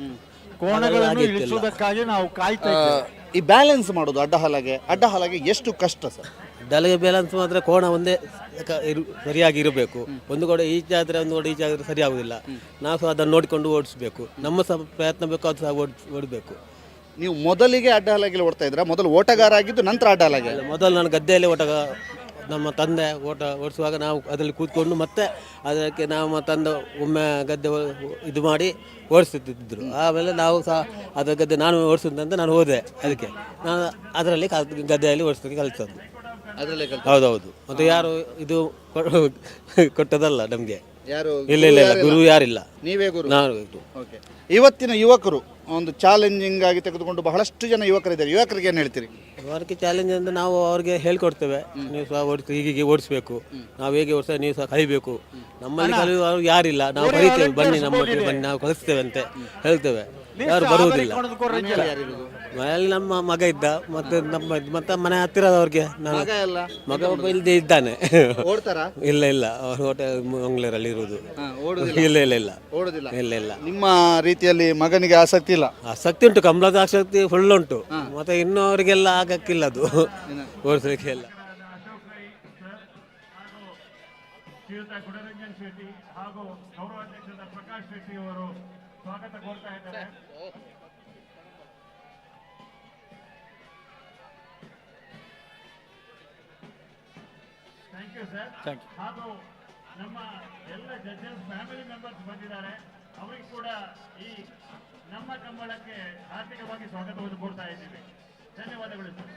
[SPEAKER 6] ಈ ಬ್ಯಾಲೆನ್ಸ್ ಮಾಡೋದು ಅಡ್ಡ ಹಲಗೆ ಎಷ್ಟು ಕಷ್ಟ ಸರ್?
[SPEAKER 16] ಅಡ್ಡಹಲಗೆ ಬ್ಯಾಲೆನ್ಸ್ ಮಾತ್ರ ಕೋಣ ಒಂದೇ ಸರಿಯಾಗಿ ಇರಬೇಕು. ಒಂದು ಕಡೆ ಈಚೆ ಆದರೆ ಒಂದು ಕಡೆ ಈಚೆ ಆದರೆ ಸರಿ ಆಗುವುದಿಲ್ಲ. ನಾವು ಸಹ ಅದನ್ನು ನೋಡಿಕೊಂಡು ಓಡಿಸಬೇಕು. ನಮ್ಮ ಸಹ ಪ್ರಯತ್ನ ಬೇಕು, ಅದು ಸಹ ಓಡಬೇಕು.
[SPEAKER 6] ನೀವು ಮೊದಲಿಗೆ ಅಡ್ಡ ಹಲಗೆಯಲ್ಲಿ ಓಡ್ತಾ ಇದ್ರ? ಮೊದಲು ಓಟಗಾರ ಆಗಿದ್ದು ನಂತರ ಅಡ್ಡ ಹಲಗೆ?
[SPEAKER 16] ಮೊದಲು ನಾನು ಗದ್ದೆಯಲ್ಲಿ ನಮ್ಮ ತಂದೆ ಓಡಿಸುವಾಗ ನಾವು ಅದರಲ್ಲಿ ಕೂತ್ಕೊಂಡು ಮತ್ತೆ ಅದಕ್ಕೆ ನಮ್ಮ ತಂದೆ ಒಮ್ಮೆ ಗದ್ದೆ ಇದು ಮಾಡಿ ಓಡಿಸುತ್ತಿದ್ದರು. ಆಮೇಲೆ ನಾವು ಸಹ ಅದರ ಗದ್ದೆ ನಾನು ಓಡಿಸೋದಂತ ನಾನು ಹೋದೆ. ಅದಕ್ಕೆ ನಾನು ಅದರಲ್ಲಿ ಗದ್ದೆಯಲ್ಲಿ ಓಡಿಸೋದಕ್ಕೆ ಕಲಿತದ್ದು. ಹೌದೌದು. ಮತ್ತು ಯಾರು ಇದು ಕೊಟ್ಟದಲ್ಲ ನಮಗೆ. ಇಲ್ಲ ಗುರು ಯಾರಿಲ್ಲ,
[SPEAKER 6] ನೀವೇ ಗುರು.
[SPEAKER 16] ನಾನು.
[SPEAKER 6] ಇವತ್ತಿನ ಯುವಕರು ಒಂದು ಚಾಲೆಂಜಿಂಗ್ ಆಗಿ ತೆಗೆದುಕೊಂಡು ಬಹಳಷ್ಟು ಜನ ಯುವಕರಿದ್ದಾರೆ. ಯುವಕರಿಗೆ ಏನು ಹೇಳ್ತೀರಿ?
[SPEAKER 16] ಯುವಕರಿಗೆ ಚಾಲೆಂಜ್ ಅಂದರೆ ನಾವು ಅವ್ರಿಗೆ ಹೇಳ್ಕೊಡ್ತೇವೆ, ನೀವು ಸಹ ಹೀಗೆ ಓಡಿಸ್ಬೇಕು, ನಾವು ಹೇಗೆ ಓಡಿಸ್ತೇವೆ ನೀವು ಸಹ ಕಲಿಬೇಕು. ನಮ್ಮಲ್ಲಿ ಕಲಿಯುವವರು ಯಾರಿಲ್ಲ, ನಾವು ಕಲಿತೇವೆ, ಬನ್ನಿ ನಮ್ಮೊಟ್ಟಿಗೆ ಬನ್ನಿ, ನಾವು ಕಲಿಸ್ತೇವೆ ಅಂತ ಹೇಳ್ತೇವೆ. ಯಾರು ಬರುವುದಿಲ್ಲ. ಮನೆಯಲ್ಲಿ ನಮ್ಮ ಮಗ ಇದ್ದ, ಮತ್ತೆ ಮನೆ ಹತ್ತಿರದವ್ರಿಗೆ ಮಗ ಒಬ್ಬ ಇಲ್ಲದೆ ಇದ್ದಾನೆ. ಇಲ್ಲ ಅವರು ಮಂಗಳೂರಲ್ಲಿ ಇರುವುದು. ಇಲ್ಲ
[SPEAKER 6] ಓಡುದಿಲ್ಲ. ನಿಮ್ಮ ರೀತಿಯಲ್ಲಿ ಮಗನಿಗೆ ಆಸಕ್ತಿ ಇಲ್ಲ?
[SPEAKER 16] ಆಸಕ್ತಿ ಉಂಟು, ಕಂಬಳದ ಆಸಕ್ತಿ ಫುಲ್ ಉಂಟು. ಮತ್ತೆ ಇನ್ನೂ ಅವರಿಗೆಲ್ಲ ಆಗಕ್ಕಿಲ್ಲ ಅದು ಓಡಿಸ್ಲಿಕ್ಕೆ ಎಲ್ಲ.
[SPEAKER 1] ಗುಣರಂಜನ್ ಶೆಟ್ಟಿ ಹಾಗೂ ಗೌರವಾಧ್ಯಕ್ಷರಾದ ಪ್ರಕಾಶ್ ಶೆಟ್ಟಿ ಅವರು ಸ್ವಾಗತ ಕೋರ್ತಾ ಇದ್ದಾರೆ. Thank you sir. ಹಾಗೂ ನಮ್ಮ ಎಲ್ಲ ಜಡ್ಜಸ್ ಫ್ಯಾಮಿಲಿ ಮೆಂಬರ್ಸ್ ಬಂದಿದ್ದಾರೆ, ಅವರಿಗೆ ಕೂಡ ಈ ನಮ್ಮ ಕಂಬಳಕ್ಕೆ ಆರ್ಥಿಕವಾಗಿ ಸ್ವಾಗತವನ್ನು ಕೋರ್ತಾ ಇದ್ದೀವಿ. ಧನ್ಯವಾದಗಳು ಸರ್.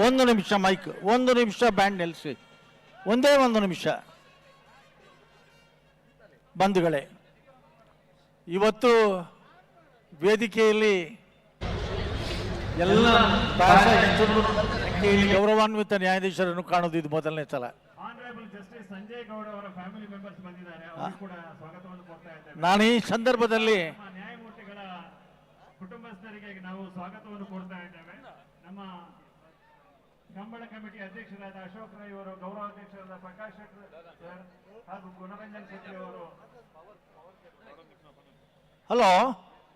[SPEAKER 4] ಒಂದು ನಿಮಿಷ ಮೈಕ್, ಒಂದು ನಿಮಿಷ ಬ್ಯಾಂಡ್ ನಿಲ್ಲಿಸಿ, ಒಂದೇ ಒಂದು ನಿಮಿಷ. ಬಂಧುಗಳೇ, ಇವತ್ತು ವೇದಿಕೆಯಲ್ಲಿ ಎಲ್ಲ ಗೌರವಾನ್ವಿತ ನ್ಯಾಯಾಧೀಶರನ್ನು ಕಾಣೋದು ಇದು ಮೊದಲನೇ ಸಲ.
[SPEAKER 1] ಸಂಜಯ್ ಗೌಡ ಅವರ ಫ್ಯಾಮಿಲಿ ಮೆಂಬರ್ಸ್ ಬಂದಿದ್ದಾರೆ, ಅವರು ಕೂಡ ಸ್ವಾಗತವನ್ನು ಕೋರ್ತಾ ಇದ್ದಾರೆ.
[SPEAKER 4] ನಾನು ಈ ಸಂದರ್ಭದಲ್ಲಿ
[SPEAKER 1] ನ್ಯಾಯಮೂರ್ತಿಗಳ ಕುಟುಂಬಸ್ಥರಿಗೆ ನಾವು ಸ್ವಾಗತವನ್ನು ಕೋರ್ತಾ ಇದ್ದೇವೆ. ನಮ್ಮ ಕಂಬಳ ಕಮಿಟಿ ಅಧ್ಯಕ್ಷರಾದ ಅಶೋಕ್ ರೈ ಅವರು, ಗೌರವಾಧ್ಯಕ್ಷರಾದ ಪ್ರಕಾಶ್ ಸರ್ ಹಾಗೂ ಗುಣರಂಜನ್ ಶೆಟ್ಟಿ ಅವರು,
[SPEAKER 4] ಹಲೋ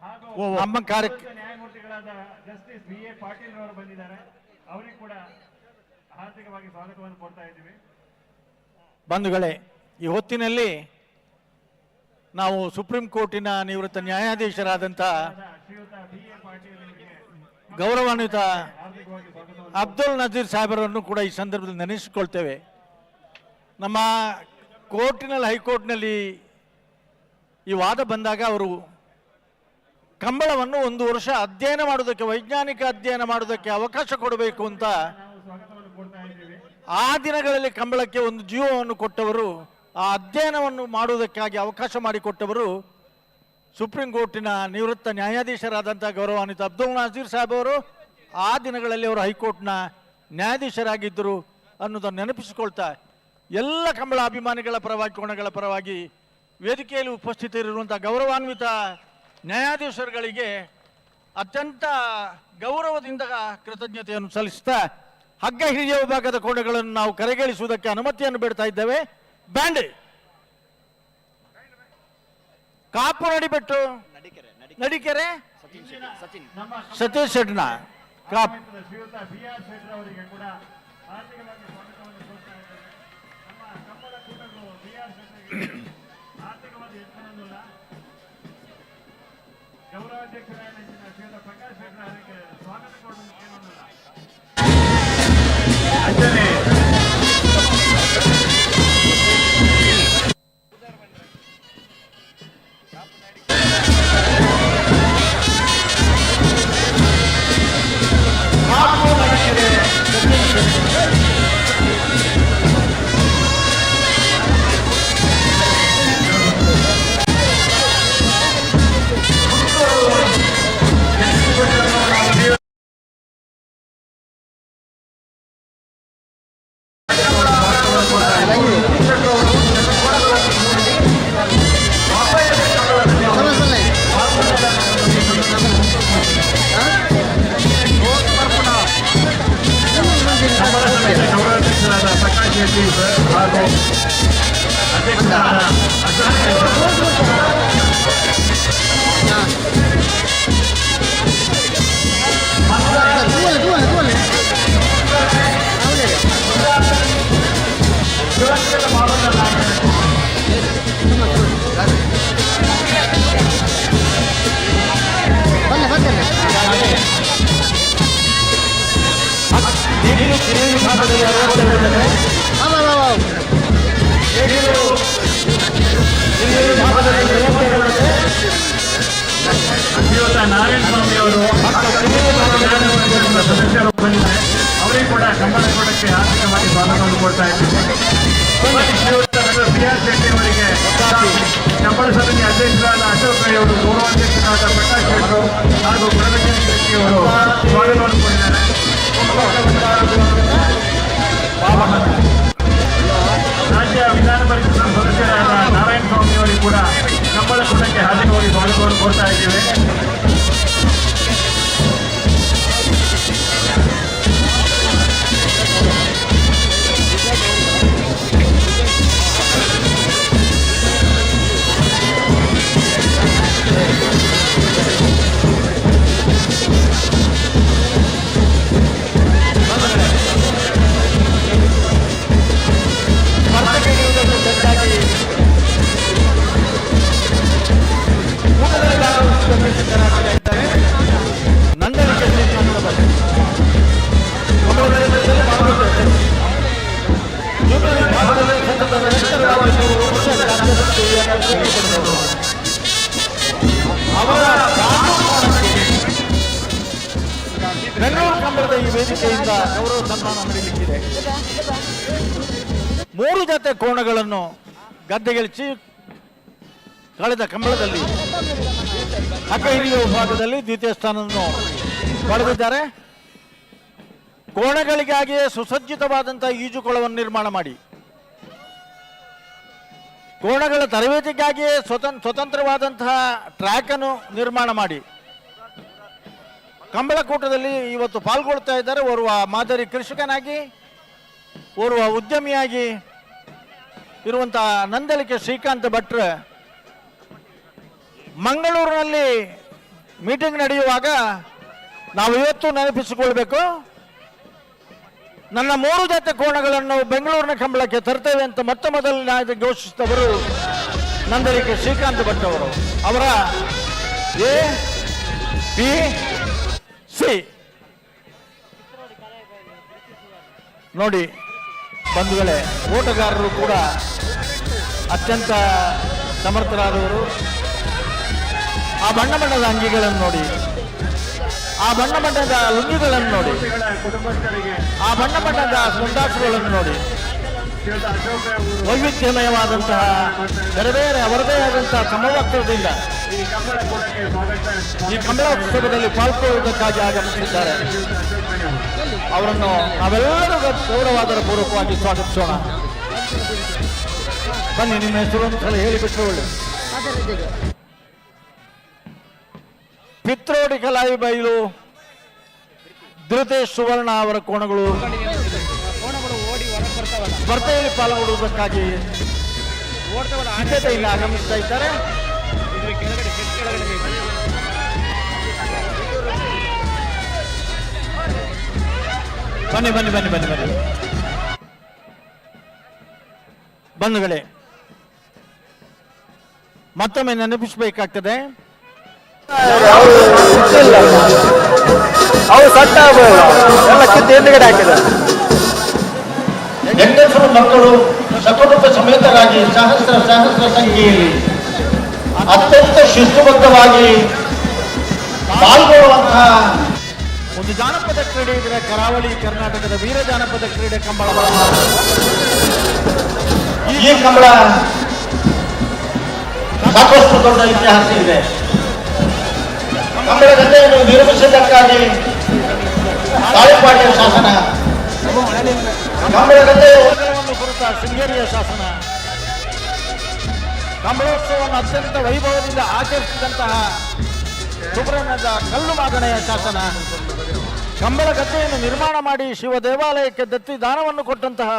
[SPEAKER 1] ಹಾಗೂ
[SPEAKER 4] ನಮ್ಮ ಕಾರ್ಯಕ್ಕೆ
[SPEAKER 1] ನ್ಯಾಯಮೂರ್ತಿಗಳಾದ ಜಸ್ಟಿಸ್ ಬಿ ಎ ಪಾಟೀಲ್ ಅವರು ಬಂದಿದ್ದಾರೆ, ಅವರಿಗೆ ಕೂಡ ಹಾರ್ದಿಕವಾಗಿ ಸ್ವಾಗತವನ್ನು ಕೋರ್ತಾ ಇದ್ದೀವಿ.
[SPEAKER 4] ಬಂಧುಗಳೇ, ಈ ಹೊತ್ತಿನಲ್ಲಿ ನಾವು ಸುಪ್ರೀಂ ಕೋರ್ಟಿನ ನಿವೃತ್ತ ನ್ಯಾಯಾಧೀಶರಾದಂಥ ಗೌರವಾನ್ವಿತ ಅಬ್ದುಲ್ ನಜೀರ್ ಸಾಹೇಬರನ್ನು ಕೂಡ ಈ ಸಂದರ್ಭದಲ್ಲಿ ನೆನೆಸಿಕೊಳ್ತೇವೆ. ನಮ್ಮ ಕೋರ್ಟಿನಲ್ಲಿ, ಹೈಕೋರ್ಟ್ನಲ್ಲಿ ಈ ವಾದ ಬಂದಾಗ ಅವರು ಕಂಬಳವನ್ನು 1 ವರ್ಷ ಅಧ್ಯಯನ ಮಾಡೋದಕ್ಕೆ, ವೈಜ್ಞಾನಿಕ ಅಧ್ಯಯನ ಮಾಡೋದಕ್ಕೆ ಅವಕಾಶ ಕೊಡಬೇಕು ಅಂತ ಆ ದಿನಗಳಲ್ಲಿ ಕಂಬಳಕ್ಕೆ ಒಂದು ಜೀವವನ್ನು ಕೊಟ್ಟವರು, ಆ ಅಧ್ಯಯನವನ್ನು ಮಾಡುವುದಕ್ಕಾಗಿ ಅವಕಾಶ ಮಾಡಿಕೊಟ್ಟವರು ಸುಪ್ರೀಂ ಕೋರ್ಟಿನ ನಿವೃತ್ತ ನ್ಯಾಯಾಧೀಶರಾದಂಥ ಗೌರವಾನ್ವಿತ ಅಬ್ದುಲ್ ನಜೀರ್ ಸಾಹೇಬ್ ಅವರು. ಆ ದಿನಗಳಲ್ಲಿ ಅವರು ಹೈಕೋರ್ಟ್ನ ನ್ಯಾಯಾಧೀಶರಾಗಿದ್ದರು ಅನ್ನೋದನ್ನು ನೆನಪಿಸಿಕೊಳ್ತಾ, ಎಲ್ಲ ಕಂಬಳ ಅಭಿಮಾನಿಗಳ ಪರವಾಗಿ, ಕೋಣಗಳ ಪರವಾಗಿ ವೇದಿಕೆಯಲ್ಲಿ ಉಪಸ್ಥಿತರಿರುವಂಥ ಗೌರವಾನ್ವಿತ ನ್ಯಾಯಾಧೀಶರುಗಳಿಗೆ ಅತ್ಯಂತ ಗೌರವದಿಂದ ಕೃತಜ್ಞತೆಯನ್ನು ಸಲ್ಲಿಸ್ತಾ, ಹಗ್ಗ ಹಿಡಿಯುವ ವಿಭಾಗದ ಕೋಣೆಗಳನ್ನು ನಾವು ಕರೆಗೇಳಿಸುವುದಕ್ಕೆ ಅನುಮತಿಯನ್ನು ಬೇಡ್ತಾ ಇದ್ದೇವೆ. ಬ್ಯಾಂಡ್ ಕಾಪು ನಡಿಬೆಟ್ಟು ನಡಿಕೆರೆ ಸತೀಶ್ ಶೆಟ್ನ ಕಾಪ್
[SPEAKER 1] ಶ್ರೀಯುತ ಬಿ ಆರ್ ಶೆಟ್ಟಿ ಅವರಿಗೆ ಕೂಡ ಆರ್ಥಿಕವಾಗಿ ಸ್ವಾಗತವನ್ನು ಕೋರ್ತಾ ಇದ್ದೇವೆ. ನಮ್ಮ ಕಂಬಳ ಕೂಟಗಳು ಬಿ ಆರ್ ಶೆಟ್ಟಿಗೆ ಆರ್ಥಿಕವಾಗಿ ಹೆಚ್ಚಿಲ್ಲ. ಗೌರವಾಧ್ಯಕ್ಷರಾದ ಶ್ರೀಯುತ ಪ್ರಕಾಶ್ ಶೆಟ್ಟಿ ಅವರಿಗೆ ಸ್ವಾಗತ ಕೊಡುವುದಕ್ಕೆ ಏನಿಲ್ಲ. ನಾರಾಯಣ ಸ್ವಾಮಿ ಅವರು ಸದಸ್ಯರು ಬಂದಿದ್ದಾರೆ, ಅವರಿಗೆ ಕೂಡ ಕಂಬಳ ಕೂಟಕ್ಕೆ ಆರ್ಥಿಕವಾಗಿ ಸ್ವಾಗತವನ್ನು ಕೊಡ್ತಾ ಇದ್ದೇವೆ. ಬಿ ಆರ್ ಶೆಟ್ಟಿ ಅವರಿಗೆ ಕಂಬಳ ಸಮಿತಿ ಅಧ್ಯಕ್ಷರಾದ ಅಶೋಕ್ ರೈ ಅವರು, ಗೌರವಾಧ್ಯಕ್ಷರಾದ ಪ್ರಕಾಶ್ ಶೆಟ್ಟಿ ಹಾಗೂ ಗುಣರಂಜನ್ ಶೆಟ್ಟಿ ಅವರು ಸ್ವಾಗತವನ್ನು ಕೊಟ್ಟಿದ್ದಾರೆ. ರಾಜ್ಯ ವಿಧಾನ ಪರಿಷತ್ ಸದಸ್ಯರಾದ ನಾರಾಯಣ ಸ್ವಾಮಿ ಅವರಿಗೆ ಕೂಡ ಕಂಬಳ ಕೂಟಕ್ಕೆ ಹಾಜರಾಗಿ ಸ್ವಾಗತವನ್ನು ಕೋರ್ತಾ ಇದ್ದೇವೆ.
[SPEAKER 4] ಬೆಂಗಳೂರು ಕಂಬಳದ ಈ ವೇದಿಕೆಯಿಂದ ಗೌರವ ಸನ್ಮಾನ ನಡೆಯಲಿಕ್ಕಿದೆ. 3 ಜೊತೆ ಕೋಣಗಳನ್ನು ಗದ್ದೆಗೆಳಿಸಿ ಕಳೆದ ಕಂಬಳದಲ್ಲಿ ಅಕ್ಕ ಹಿರಿಯ ವಿಭಾಗದಲ್ಲಿ ದ್ವಿತೀಯ ಸ್ಥಾನವನ್ನು ಪಡೆದಿದ್ದಾರೆ. ಕೋಣಗಳಿಗಾಗಿಯೇ ಸುಸಜ್ಜಿತವಾದಂತಹ ಈಜುಕೊಳವನ್ನು ನಿರ್ಮಾಣ ಮಾಡಿ, ಕೋಣಗಳ ತರಬೇತಿಗಾಗಿಯೇ ಸ್ವತಂತ್ರವಾದಂತಹ ಟ್ರ್ಯಾಕ್ ಅನ್ನು ನಿರ್ಮಾಣ ಮಾಡಿ ಕಂಬಳ ಕೂಟದಲ್ಲಿ ಇವತ್ತು ಪಾಲ್ಗೊಳ್ತಾ ಇದ್ದಾರೆ. ಓರ್ವ ಮಾದರಿ ಕೃಷಿಕನಾಗಿ, ಓರ್ವ ಉದ್ಯಮಿಯಾಗಿ ಇರುವಂತಹ ನಂದಲಿಕೆ ಶ್ರೀಕಾಂತ್ ಭಟ್ರು ಮಂಗಳೂರಿನಲ್ಲಿ ಮೀಟಿಂಗ್ ನಡೆಯುವಾಗ ನಾವು ಇವತ್ತು ನೆನಪಿಸಿಕೊಳ್ಬೇಕು, ನನ್ನ 3 ಜೊತೆ ಕೋಣಗಳನ್ನು ಬೆಂಗಳೂರಿನ ಕಂಬಳಕ್ಕೆ ತರ್ತೇವೆ ಅಂತ ಮೊದಲನೇ ಘೋಷಿಸಿದವರು ನಂದಲಿಕೆ ಶ್ರೀಕಾಂತ್ ಭಟ್ ಅವರು. ಅವರ APC ನೋಡಿ ಬಂಧುಗಳೇ, ಓಟಗಾರರು ಕೂಡ ಅತ್ಯಂತ ಸಮರ್ಥರಾದವರು. ಆ ಬಣ್ಣ ಬಣ್ಣದ ಅಂಗಿಗಳನ್ನು ನೋಡಿ, ಆ ಬಣ್ಣ ಬಣ್ಣದ ಲುಂಗಿಗಳನ್ನು ನೋಡಿ, ಆ ಬಣ್ಣ ಬಣ್ಣದ ಮುಂದಾಸುಗಳನ್ನು ನೋಡಿ, ವೈವಿಧ್ಯಮಯವಾದಂತಹ ಬೇರೆ ಬೇರೆ ಅವರದೇ ಆದಂತಹ ಸಮವಸ್ತ್ರದಿಂದ ಈ ಕಂಬಳೋತ್ಸವದಲ್ಲಿ ಪಾಲ್ಗೊಳ್ಳುವುದಕ್ಕಾಗಿ ಆಗಮಿಸಿದ್ದಾರೆ. ಅವರನ್ನು ನಾವೆಲ್ಲರೂ ಗೌರವಾದರ ಪೂರ್ವಕವಾಗಿ ಸ್ವಾಗತಿಸೋಣ. ಬನ್ನಿ, ನಿಮ್ಮ ಹೆಸರು ಒಂದ್ಸಲ ಹೇಳಿಬಿಟ್ರೆ ಒಳ್ಳೆ. ಪಿತ್ರೋಡಿ ಕಲಾಯಿ ಬೈಲು ಧೃತೇಶ್ ಸುವರ್ಣ ಅವರ ಕೋಣಗಳು ಸ್ಪರ್ಧೆಯಲ್ಲಿ ಪಾಲ್ಗೊಳ್ಳುವುದಕ್ಕಾಗಿ ಸಿದ್ಧತೆಯಿಂದ ಆಗಮಿಸ್ತಾ ಇದ್ದಾರೆ. ಬನ್ನಿ ಬನ್ನಿ ಬನ್ನಿ ಬನ್ನಿ ಬನ್ನಿ ಬಂಧುಗಳೇ, ಮತ್ತೊಮ್ಮೆ ನೆನಪಿಸಬೇಕಾಗ್ತದೆ,
[SPEAKER 7] ಅವು ಸಟ್ಟ ಎಲ್ಲ ಕಿತ್ತು ಹಿಂದುಗಡೆ ಹಾಕಿದ್ದಾರೆ.
[SPEAKER 4] ಹೆಂಗಸರು ಮಕ್ಕಳು ಸಕುಟುಂಬ ಸಮೇತರಾಗಿ ಸಹಸ್ರ ಸಂಖ್ಯೆಯಲ್ಲಿ ಅತ್ಯಂತ ಶಿಸ್ತುಬದ್ಧವಾಗಿ ಪಾಲ್ಗೊಳ್ಳುವಂತಹ ಒಂದು ಜಾನಪದ ಕ್ರೀಡೆ ಇದ್ರೆ ಕರಾವಳಿ ಕರ್ನಾಟಕದ ವೀರ ಜಾನಪದ ಕ್ರೀಡೆ ಕಂಬಳ. ಈ ಕಂಬಳ ಸಾಕಷ್ಟು ದೊಡ್ಡ ಇತಿಹಾಸ ಇದೆ. ಕಂಬಳ ಗದ್ದೆಯನ್ನು ನಿರ್ಮಿಸಿದ್ದಕ್ಕಾಗಿ ತಾಳಿಪಾಡಿಯ ಶಾಸನ, ಕಂಬಳ ಗದ್ದೆಯ ಕುರಿತ ಶೃಂಗೇರಿಯ ಶಾಸನ, ಕಂಬಳೋತ್ಸವವನ್ನು ಅತ್ಯಂತ ವೈಭವದಿಂದ ಆಚರಿಸಿದಂತಹ ಸುಬ್ರಹ್ಮಣ್ಯದ ಕಲ್ಲು ಮಾದನೆಯ ಶಾಸನ, ಕಂಬಳ ಗದ್ದೆಯನ್ನು ನಿರ್ಮಾಣ ಮಾಡಿ ಶಿವ ದೇವಾಲಯಕ್ಕೆ ದತ್ತಿ ದಾನವನ್ನು ಕೊಟ್ಟಂತಹ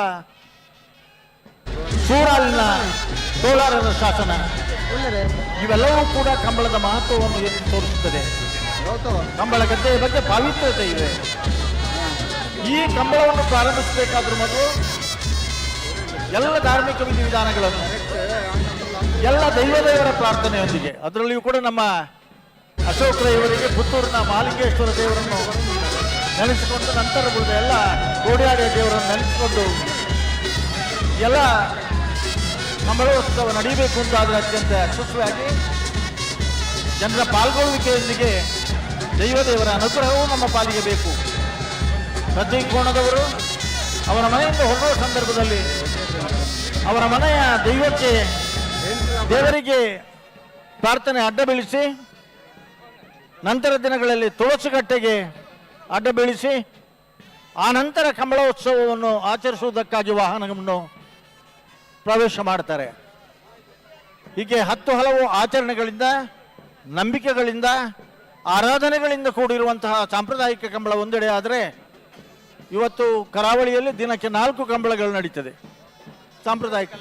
[SPEAKER 4] ಸೂರಾಲಿನ ಕೋಲಾರರ ಶಾಸನ, ಇವೆಲ್ಲವೂ ಕೂಡ ಕಂಬಳದ ಮಹತ್ವವನ್ನು ಎತ್ತಿ ತೋರಿಸುತ್ತದೆ. ಕಂಬಳ ಗದ್ದೆಯ ಬಗ್ಗೆ ಪಾವಿತ್ರ್ಯತೆ ಇದೆ. ಈ ಕಂಬಳವನ್ನು ಪ್ರಾರಂಭಿಸಬೇಕಾದ್ರೂ ಮೊದಲು ಎಲ್ಲ ಧಾರ್ಮಿಕ ವಿಧಿವಿಧಾನಗಳನ್ನು, ಎಲ್ಲ ದೈವದೇವರ ಪ್ರಾರ್ಥನೆಯೊಂದಿಗೆ, ಅದರಲ್ಲಿಯೂ ಕೂಡ ನಮ್ಮ ಅಶೋಕ ಇವರಿಗೆ ಪುತ್ತೂರಿನ ಮಹಾಲಿಂಗೇಶ್ವರ ದೇವರನ್ನು ನೆನೆಸಿಕೊಂಡು, ನಂತರ ಉಳಿದ ಎಲ್ಲ ಕೋಡ್ಯಾಡಿಯ ದೇವರನ್ನು ನೆನೆಸಿಕೊಂಡು ಎಲ್ಲ ಕಂಬಳೋತ್ಸವ ನಡೀಬೇಕು ಅಂತಾದರೆ ಅತ್ಯಂತ ಯಶಸ್ವಿಯಾಗಿ ಜನರ ಪಾಲ್ಗೊಳ್ಳುವಿಕೆಯೊಂದಿಗೆ ದೈವದೇವರ ಅನುಗ್ರಹವೂ ನಮ್ಮ ಪಾಲಿಗೆ ಬೇಕು. ಪ್ರತಿ ಕೋಣದವರು ಅವರ ಮನೆಯಿಂದ ಹೊರಡುವ ಸಂದರ್ಭದಲ್ಲಿ ಅವರ ಮನೆಯ ದೈವಕ್ಕೆ, ದೇವರಿಗೆ ಪ್ರಾರ್ಥನೆ ಅಡ್ಡ ಬೀಳಿಸಿ, ನಂತರ ದಿನಗಳಲ್ಲಿ ತುಳಸಿಕಟ್ಟೆಗೆ ಅಡ್ಡ ಬೀಳಿಸಿ ಆ ನಂತರ ಕಂಬಳೋತ್ಸವವನ್ನು ಆಚರಿಸುವುದಕ್ಕಾಗಿ ವಾಹನವನ್ನು ಪ್ರವೇಶ ಮಾಡ್ತಾರೆ. ಹೀಗೆ 10 ಹಲವು ಆಚರಣೆಗಳಿಂದ, ನಂಬಿಕೆಗಳಿಂದ, ಆರಾಧನೆಗಳಿಂದ ಕೂಡಿರುವಂತಹ ಸಾಂಪ್ರದಾಯಿಕ ಕಂಬಳ ಒಂದೆಡೆ ಆದರೆ, ಇವತ್ತು ಕರಾವಳಿಯಲ್ಲಿ ದಿನಕ್ಕೆ 4 ಕಂಬಳಗಳು ನಡೀತದೆ ಸಾಂಪ್ರದಾಯಿಕ.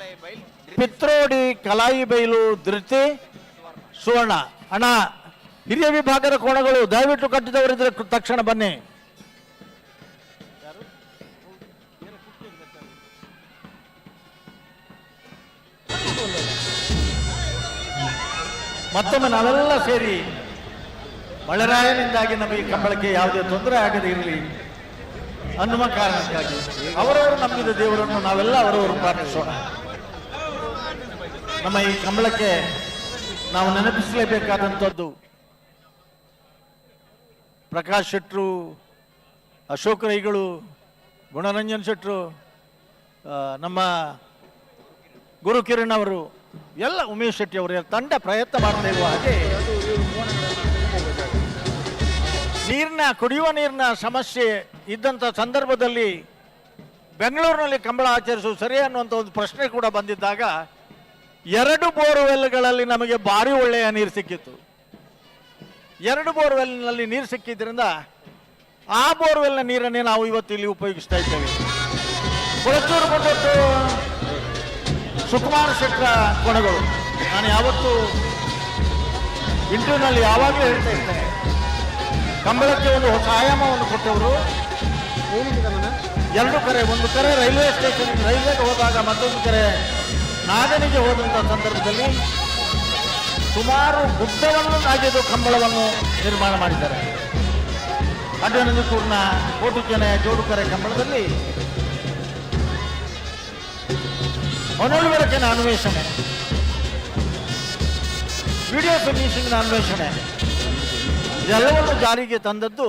[SPEAKER 4] ಪಿತ್ರೋಡಿ, ಕಲಾಯಿ ಬೈಲು, ಧೃತಿ, ಸುವರ್ಣ. ಅಣ್ಣ, ಹಿರಿಯ ವಿಭಾಗದ ಕೋಣಗಳು ದಯವಿಟ್ಟು ಕಟ್ಟಿದವರಿದ್ರೆ ತಕ್ಷಣ ಬನ್ನಿ. ಮತ್ತೊಮ್ಮೆ ನಾವೆಲ್ಲ ಸೇರಿ ಮಳೆರಾಯನಿಂದಾಗಿ ನಮಗೆ ಕಂಬಳಕ್ಕೆ ಯಾವುದೇ ತೊಂದರೆ ಆಗದೇ ಇರಲಿ ಅನ್ನುವ ಕಾರಣಕ್ಕಾಗಿ ಅವರವರು ನಂಬಿದ ದೇವರನ್ನು ನಾವೆಲ್ಲ ಅವರವರು ಪ್ರಾರ್ಥಿಸೋಣ. ನಮ್ಮ ಈ ಕಂಬಳಕ್ಕೆ ನಾವು ನೆನಪಿಸಲೇಬೇಕಾದಂಥದ್ದು ಪ್ರಕಾಶ್ ಶೆಟ್ರು, ಅಶೋಕ್ ರೈಗಳು, ಗುಣರಂಜನ್ ಶೆಟ್ರು, ನಮ್ಮ ಗುರು ಕಿರಣ್ ಅವರು, ಎಲ್ಲ ಉಮೇಶ್ ಶೆಟ್ಟಿ ಅವರ ತಂಡ ಪ್ರಯತ್ನ ಮಾಡ್ತಾ ಇರುವ ಹಾಗೆ ಕುಡಿಯುವ ನೀರಿನ ಸಮಸ್ಯೆ ಇದ್ದಂಥ ಸಂದರ್ಭದಲ್ಲಿ ಬೆಂಗಳೂರಿನಲ್ಲಿ ಕಂಬಳ ಆಚರಿಸುವುದು ಸರಿ ಅನ್ನುವಂಥ ಒಂದು ಪ್ರಶ್ನೆ ಕೂಡ ಬಂದಿದ್ದಾಗ 2 ಬೋರ್ವೆಲ್ಗಳಲ್ಲಿ ನಮಗೆ ಭಾರಿ ಒಳ್ಳೆಯ ನೀರು ಸಿಕ್ಕಿತ್ತು. 2 ಬೋರ್ವೆಲ್ನಲ್ಲಿ ನೀರು ಸಿಕ್ಕಿದ್ರಿಂದ ಆ ಬೋರ್ವೆಲ್ನ ನೀರನ್ನೇ ನಾವು ಇವತ್ತು ಇಲ್ಲಿ ಉಪಯೋಗಿಸ್ತಾ ಇದ್ದೇವೆ. ಕೊಳಚೂರು ಕೊಟ್ಟು ಸುಕುಮಾರ್ ಶೆಟ್ಟರ ಕೊಣಗಳು, ನಾನು ಯಾವತ್ತೂ ಇಂಟರ್ವ್ಯೂನಲ್ಲಿ ಯಾವಾಗಲೂ ಹೇಳ್ತಾ ಇರ್ತೇನೆ, ಕಂಬಳಕ್ಕೆ ಒಂದು ಹೊಸ ಆಯಾಮವನ್ನು ಕೊಟ್ಟವರು. 2 ಕರೆ, ಒಂದು ಕರೆ ರೈಲ್ವೆ ಸ್ಟೇಷನ್ ರೈಲ್ವೆಗೆ ಹೋದಾಗ, ಮತ್ತೊಂದು ಕರೆ ನಾಗನಿಗೆ ಹೋದಂಥ ಸಂದರ್ಭದಲ್ಲಿ ಸುಮಾರು ಗುಡ್ಡವನ್ನು ನಾಗೆದು ಕಂಬಳವನ್ನು ನಿರ್ಮಾಣ ಮಾಡಿದ್ದಾರೆ. ಅಡ್ಡನಂದಿಪೂರ್ಣ ಕೋಟುಕೆನೆ ಜೋಡುಕರೆ ಕಂಬಳದಲ್ಲಿ ಹೊನೊಳ್ಳುವರೆಗಿನ ಅನ್ವೇಷಣೆ, ವಿಡಿಯೋ ಫಿನಿಶಿಂಗ್ನ ಅನ್ವೇಷಣೆ ಎಲ್ಲವನ್ನು ಜಾರಿಗೆ ತಂದದ್ದು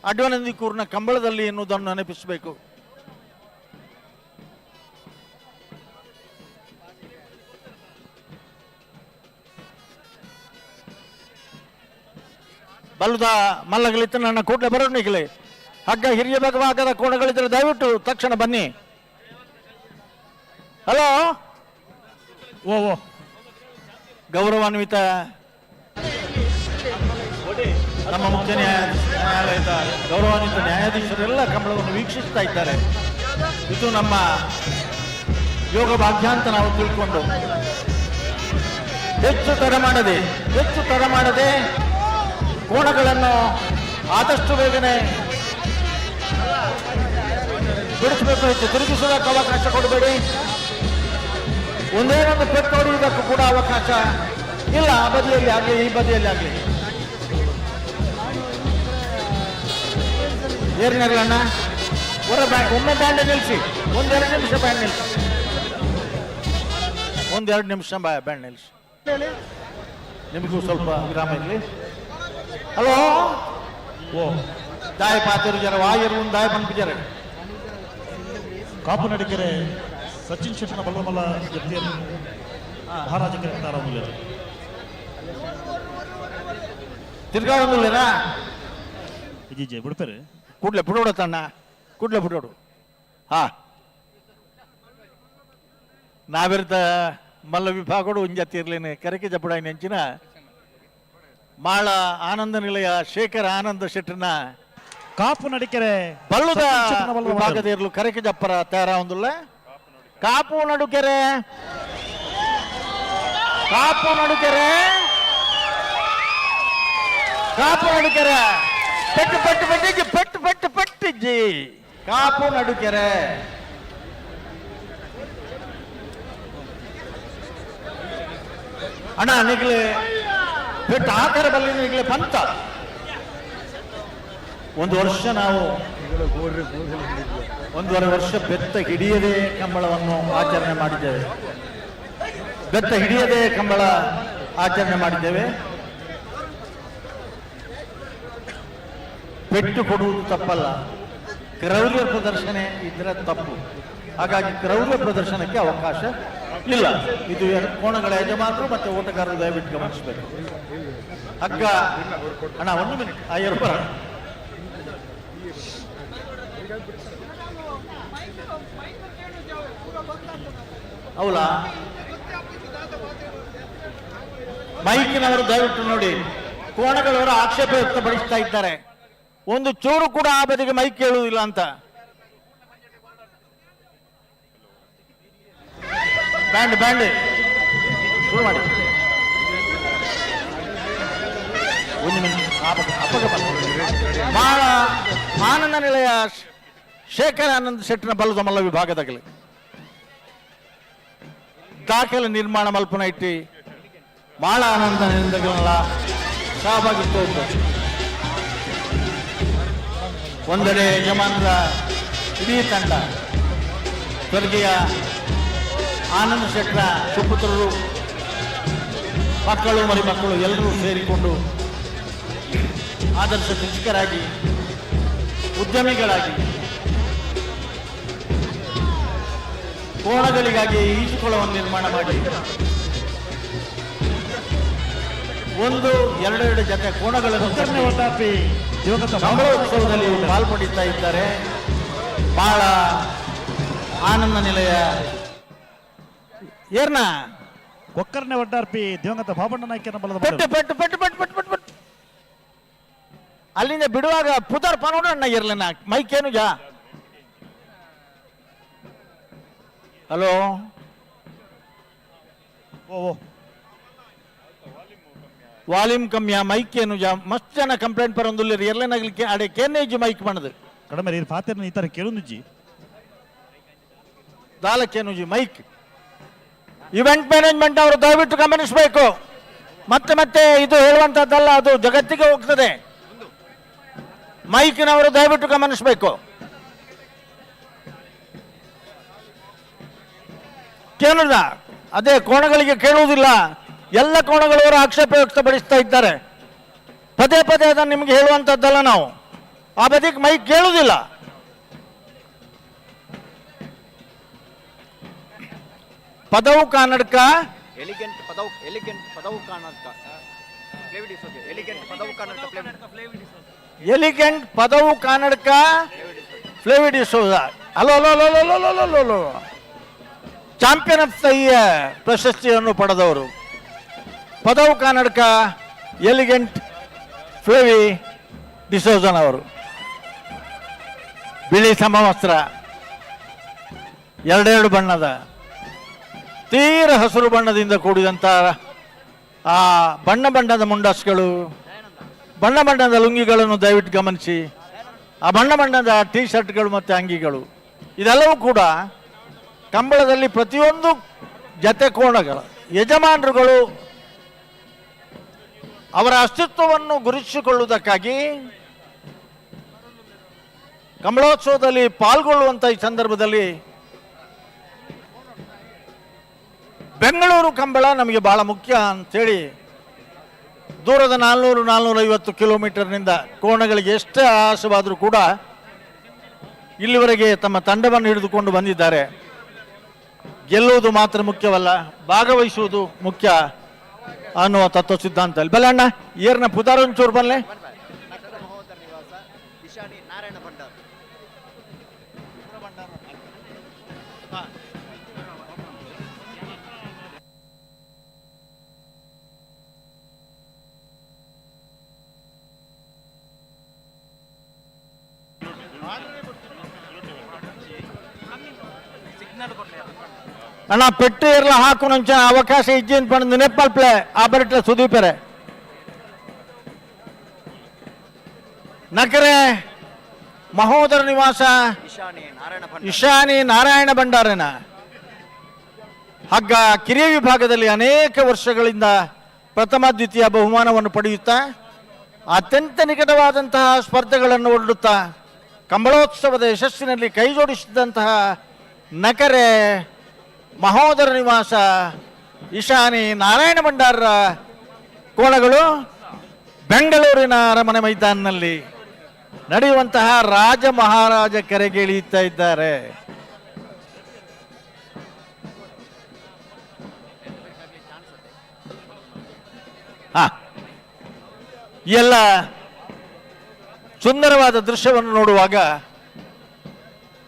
[SPEAKER 4] ಅಡ್ವನಂದಿಕೂರ್ನ ಕಂಬಳದಲ್ಲಿ ಎನ್ನುವುದನ್ನು ನೆನಪಿಸಬೇಕು. ಬಲ್ಲುದ ಮಲ್ಲಗಲಿತ್ತು ನನ್ನ ಕೂಡಲೇ ಬರೋಣಿಗಲಿ ಹಗ್ಗ ಹಿರಿಯ ಭಾಗದ ಕೋಣಗಳಿದ್ರೆ ದಯವಿಟ್ಟು ತಕ್ಷಣ ಬನ್ನಿ. ಹಲೋ, ಓ ಗೌರವಾನ್ವಿತ ನಮ್ಮ ಮುಖ್ಯ ನ್ಯಾಯಾಲಯದ ಗೌರವಾನ್ವಿತ ನ್ಯಾಯಾಧೀಶರೆಲ್ಲ ಕಂಬಳವನ್ನು ವೀಕ್ಷಿಸ್ತಾ ಇದ್ದಾರೆ. ಇದು ನಮ್ಮ ಯೋಗ ಭಾಗ್ಯ ಅಂತ ನಾವು ತಿಳ್ಕೊಂಡು ಹೆಚ್ಚು ತಡ ಮಾಡದೆ ಕೋಣಗಳನ್ನು ಆದಷ್ಟು ಬೇಗನೆ ಬಿಡಿಸಬೇಕು. ಹೆಚ್ಚು ತಿರುಗಿಸುವುದಕ್ಕೆ ಅವಕಾಶ ಕೊಡಬೇಡಿ. ಒಂದೇನೊಂದು ಪೆಟ್ಟು ಹೊಡೆಯುವುದಕ್ಕೂ ಕೂಡ ಅವಕಾಶ ಇಲ್ಲ. ಆ ಬದಿಯಲ್ಲಿ ಆಗಲಿ, ಈ ಬದಿಯಲ್ಲಿ ಆಗಲಿ. ಏರ್ನರ್ಲಣ್ಣ ಒಮ್ಮೆ ಬ್ಯಾಂಡ್ ನಿಲ್ಲಿಸಿ, 1-2 ನಿಮಿಷ ಬ್ಯಾಂಡ್ ನಿಲ್ಲಿಸಿ, 1-2 ನಿಮಿಷ ಬ್ಯಾಂಡ್ ನಿಲ್ಲಿಸಿ. ನಿಮಗೂ ಸ್ವಲ್ಪ ವಿರಾಮ ಇರಲಿ. ಹಲೋ, ಓ ದಾಯ ಪಾತಿರು ಜರ ವಾಯರು ದಾಯ ಪಂಪಿಜರ
[SPEAKER 8] ಕಾಪು ನಡಿಕೆರೆ ಸಚಿನ್ ಶೆಟ್ಟನ ಬಲ್ಲಮಲ್ಲ ಜಪ್ತಿಯನ್ನು ಮಹಾರಾಜ ಕರೆಕ್ಟಾರ
[SPEAKER 4] ತಿರ್ಗಾಡೋದಿಲ್ಲನಾ
[SPEAKER 8] ಜಿ ಬಿಡ್ತಾರೆ
[SPEAKER 4] ಕೂಡ್ಲೆ ಬಿಡೋಡು ತಣ್ಣ, ಕೂಡ್ಲೆ ಬಿಡೋಡು. ಹಾ, ನಾವಿರ್ತ ಮಲ್ಲ ವಿಭಾಗಡು ಉಂಜತ್ತಿರ್ಲೇನೆ ಕರೆಕೆ ಜಪ್ಪಡಾಯಿ ನೆಂಚಿನ ಮಾಳ ಆನಂದ ನಿಲಯ ಶೇಖರ ಆನಂದ ಶೆಟ್ಟರ್ನ
[SPEAKER 8] ಕಾಪು ನಡಿಕೆರೆ
[SPEAKER 4] ಬಲ್ಲುದ ವಿಭಾಗದ ಇರಲು ಕರೆಕೆ ಜಪ್ಪರ ತಯಾರ ಒಂದಿಲ್ಲ. ಕಾಪು ನಡುಕೆರೆ ಪೆಟ್ಟಿಜ್ಜಿ ಕಾಪು ನಡುಕೆರೆ. ಅಣ್ಣ ನಿಗ್ಲೆ ಪೆಟ್ಟು ಆಕಾರ ಬಲ್ಲಿ ನಿಗ್ಲೆ ಪಂತ. ಒಂದು ವರ್ಷ ನಾವು 1.5 ವರ್ಷ ಬೆತ್ತ ಹಿಡಿಯದೆ ಕಂಬಳವನ್ನು ಆಚರಣೆ ಮಾಡಿದ್ದೇವೆ. ಬೆತ್ತ ಹಿಡಿಯದೆ ಕಂಬಳ ಆಚರಣೆ ಮಾಡಿದ್ದೇವೆ. ಪೆಟ್ಟು ಕೊಡುವುದು ತಪ್ಪಲ್ಲ, ಕ್ರೌರ್ಯ ಪ್ರದರ್ಶನ ಇದ್ರೆ ತಪ್ಪು. ಹಾಗಾಗಿ ಕ್ರೌರ್ಯ ಪ್ರದರ್ಶನಕ್ಕೆ ಅವಕಾಶ ಇಲ್ಲ. ಇದು ಕೋಣಗಳ ಯಜಮಾನರು ಮತ್ತೆ ಓಟಗಾರರು ದಯವಿಟ್ಟು ಗಮನಿಸಬೇಕು. ಹಗ್ಗ ಅಣ್ಣ 1 ಮಿನಿಟ್, ಹೌದಾ? ಮೈಕಿನವರು ದಯವಿಟ್ಟು ನೋಡಿ, ಕೋಣಗಳವರು ಆಕ್ಷೇಪ ವ್ಯಕ್ತಪಡಿಸ್ತಾ ಇದ್ದಾರೆ, ಒಂದು ಚೂರು ಕೂಡ ಆ ಬದಿಗೆ ಮೈಕ್ ಕೇಳುವುದಿಲ್ಲ ಅಂತ. ಬ್ಯಾಂಡ್ ಶುರು ಮಾಡಿ. ಆನಂದ ನಿಲಯ ಶೇಖರ್ ಆನಂದ್ ಶೆಟ್ಟಿನ ಬಲ್ಲದ ಮಲ್ಲ ವಿಭಾಗದಾಗಲಿ ದಾಖಲೆ ನಿರ್ಮಾಣ ಮಲ್ಪನ ಇಟ್ಟಿ ಬಹಳ ಆನಂದಗಳಿಗೆಲ್ಲ ಸಹಭಾಗಿತ್ವ ಇತ್ತು. ಒಂದೆಡೆ ಯಜಮಾನರ ಇಡೀ ತಂಡ, ಸ್ವರ್ಗೀಯ ಆನಂದ್ ಶೆಟ್ಟರ ಸುಪುತ್ರರು, ಮಕ್ಕಳು ಮರಿಮಕ್ಕಳು ಎಲ್ಲರೂ ಸೇರಿಕೊಂಡು ಆದರ್ಶ ಕೃಷಿಕರಾಗಿ, ಉದ್ಯಮಿಗಳಾಗಿ, ಕೋಣಗಳಿಗಾಗಿ ಈಜುಕೊಳವನ್ನು ನಿರ್ಮಾಣ ಮಾಡಿ 1-2 ಜೊತೆ ಕೋಣಗಳನ್ನು ಸಂಭ್ರಮೋತ್ಸವದಲ್ಲಿ ಪಾಲ್ಪಡಿಸ್ತಾ ಇದ್ದಾರೆ. ಬಹಳ ಆನಂದ ನಿಲಯ ಏರ್ನ
[SPEAKER 8] ಕೊಕ್ಕರ್ನೆ ಒಡ್ಡಾರ್ಪಿ ದಿವಂಗತ ಬಾಬಣ್ಣ ನಾಯ್ಕನ ಬಲದ
[SPEAKER 4] ಪೆಟ್ಟು ಅಲ್ಲಿಂದ ಬಿಡುವಾಗ ಪುದರ್ ಪನೋಡಣ್ಣ ಇರ್ಲಿನ ಮೈಕೇನು ಜಾ. ಹಲೋ ವಾಲ್ಯೂಮ್ ಕಮ್ಮಿಯ ಮೈಕ್ ಏನು ಜಾ ಮಸ್ತ್ ಜನ ಕಂಪ್ಲೇಂಟ್ ಪರೊಂದುಲ್ಲೇರಿ ಎರ್ಲೇನಾಗ್ಲಿಕ್ಕೆ ಅಡೆ ಕೇನೇಜಿ ಮೈಕ್ ಮಾಡದು
[SPEAKER 8] ಕಡಿಮೆ ಫಾತಿರ್ನ ಈ ತರ ಕೇಳುನುಜ್ಜಿ
[SPEAKER 4] ದಾಲಕ್ಕೇನುಜಿ ಮೈಕ್. ಇವೆಂಟ್ ಮ್ಯಾನೇಜ್ಮೆಂಟ್ ಅವರು ದಯವಿಟ್ಟು ಗಮನಿಸಬೇಕು. ಮತ್ತೆ ಇದು ಹೇಳುವಂತದ್ದಲ್ಲ, ಅದು ಜಗತ್ತಿಗೆ ಹೋಗ್ತದೆ. ಮೈಕಿನವರು ದಯವಿಟ್ಟು ಗಮನಿಸಬೇಕು. ಕೇಳುದ ಅದೇ ಕೋಣಗಳಿಗೆ ಕೇಳುವುದಿಲ್ಲ, ಎಲ್ಲ ಕೋಣಗಳವರು ಆಕ್ಷೇಪ ವ್ಯಕ್ತಪಡಿಸ್ತಾ ಇದ್ದಾರೆ. ಪದೇ ಅದನ್ನು ನಿಮ್ಗೆ ಹೇಳುವಂತದ್ದಲ್ಲ, ನಾವು ಆ ಬದಿಗೆ ಮೈಕ್ ಕೇಳುವುದಿಲ್ಲ. ಪದವು ಕನ್ನಡಕ ಎಲಿಗೆಂಟ್ ಪದವು ಕನ್ನಡಕ ಫ್ಲೇವಿಡಿಸೋದ ಅಲೋ ಚಾಂಪಿಯನ್ ಆಫ್ ದ ಇಯರ್ ಪ್ರಶಸ್ತಿಯನ್ನು ಪಡೆದವರು ಪದವು ಕನ್ನಡಕ ಎಲಿಗೆಂಟ್ ಫ್ಲೇವಿ ಡಿಸೋಜನ್ ಅವರು. ಬಿಳಿ ಸಮವಸ್ತ್ರ, 2 ಬಣ್ಣದ ತೀರ ಹಸಿರು ಬಣ್ಣದಿಂದ ಕೂಡಿದಂಥ ಆ ಬಣ್ಣದ ಮುಂಡಸ್ಗಳು, ಬಣ್ಣದ ಲುಂಗಿಗಳನ್ನು ದಯವಿಟ್ಟು ಗಮನಿಸಿ. ಆ ಬಣ್ಣದ ಟೀ ಶರ್ಟ್ಗಳು ಮತ್ತು ಅಂಗಿಗಳು ಇದೆಲ್ಲವೂ ಕೂಡ ಕಂಬಳದಲ್ಲಿ ಪ್ರತಿಯೊಂದು ಜತೆ ಕೋಣಗಳ ಯಜಮಾನರುಗಳು ಅವರ ಅಸ್ತಿತ್ವವನ್ನು ಗುರುತಿಸಿಕೊಳ್ಳುವುದಕ್ಕಾಗಿ ಕಂಬಳೋತ್ಸವದಲ್ಲಿ ಪಾಲ್ಗೊಳ್ಳುವಂಥ ಈ ಸಂದರ್ಭದಲ್ಲಿ ಬೆಂಗಳೂರು ಕಂಬಳ ನಮಗೆ ಬಹಳ ಮುಖ್ಯ ಅಂತೇಳಿ ದೂರದ 400-450 ಕಿಲೋಮೀಟರ್ನಿಂದ ಕೋಣಗಳಿಗೆ ಎಷ್ಟೇ ಆಸವಾದರೂ ಕೂಡ ಇಲ್ಲಿವರೆಗೆ ತಮ್ಮ ತಂಡವನ್ನು ಹಿಡಿದುಕೊಂಡು ಬಂದಿದ್ದಾರೆ. ಗೆಲ್ಲುವುದು ಮಾತ್ರ ಮುಖ್ಯವಲ್ಲ, ಭಾಗವಹಿಸುವುದು ಮುಖ್ಯ ಅನ್ನುವ ತತ್ವ ಸಿದ್ಧಾಂತ. ಬಲ್ಲಣ್ಣ ಏರ್ನ ಪುದಾರೊಂಚೂರು ಬಲ್ಲೆ ಅಣ್ಣ ಪೆಟ್ಟು ಇರಲ ಹಾಕು ನಂಚ ಅವಕಾಶ ಇಜ್ಜಿನ ಪಡೆದು ನೇಪಾಲ್ ಪ್ಲೇ ಆ ಬರಟ್ಲೆ ಸುದೀಪರೆ ನಕರೆ ಮಹೋದರ ನಿವಾಸ ಇಶಾನಿ ನಾರಾಯಣ ಭಂಡಾರನ ಹಗ್ಗ ಕಿರಿಯ ವಿಭಾಗದಲ್ಲಿ ಅನೇಕ ವರ್ಷಗಳಿಂದ ಪ್ರಥಮ ದ್ವಿತೀಯ ಬಹುಮಾನವನ್ನು ಪಡೆಯುತ್ತಾ ಅತ್ಯಂತ ನಿಕಟವಾದಂತಹ ಸ್ಪರ್ಧೆಗಳನ್ನು ಒಡ್ಡುತ್ತಾ ಕಂಬಳೋತ್ಸವದ ಯಶಸ್ಸಿನಲ್ಲಿ ಕೈ ಜೋಡಿಸಿದಂತಹ ನಕರೆ ಮಹೋದರ ನಿವಾಸ ಇಶಾನಿ ನಾರಾಯಣ ಭಂಡಾರರ ಕೋಣಗಳು ಬೆಂಗಳೂರಿನ ಅರಮನೆ ಮೈದಾನದಲ್ಲಿ ನಡೆಯುವಂತಹ ರಾಜ ಮಹಾರಾಜ ಕೆರೆಗೆ ಇಳಿಯುತ್ತಾ ಇದ್ದಾರೆ. ಎಲ್ಲ ಸುಂದರವಾದ ದೃಶ್ಯವನ್ನು ನೋಡುವಾಗ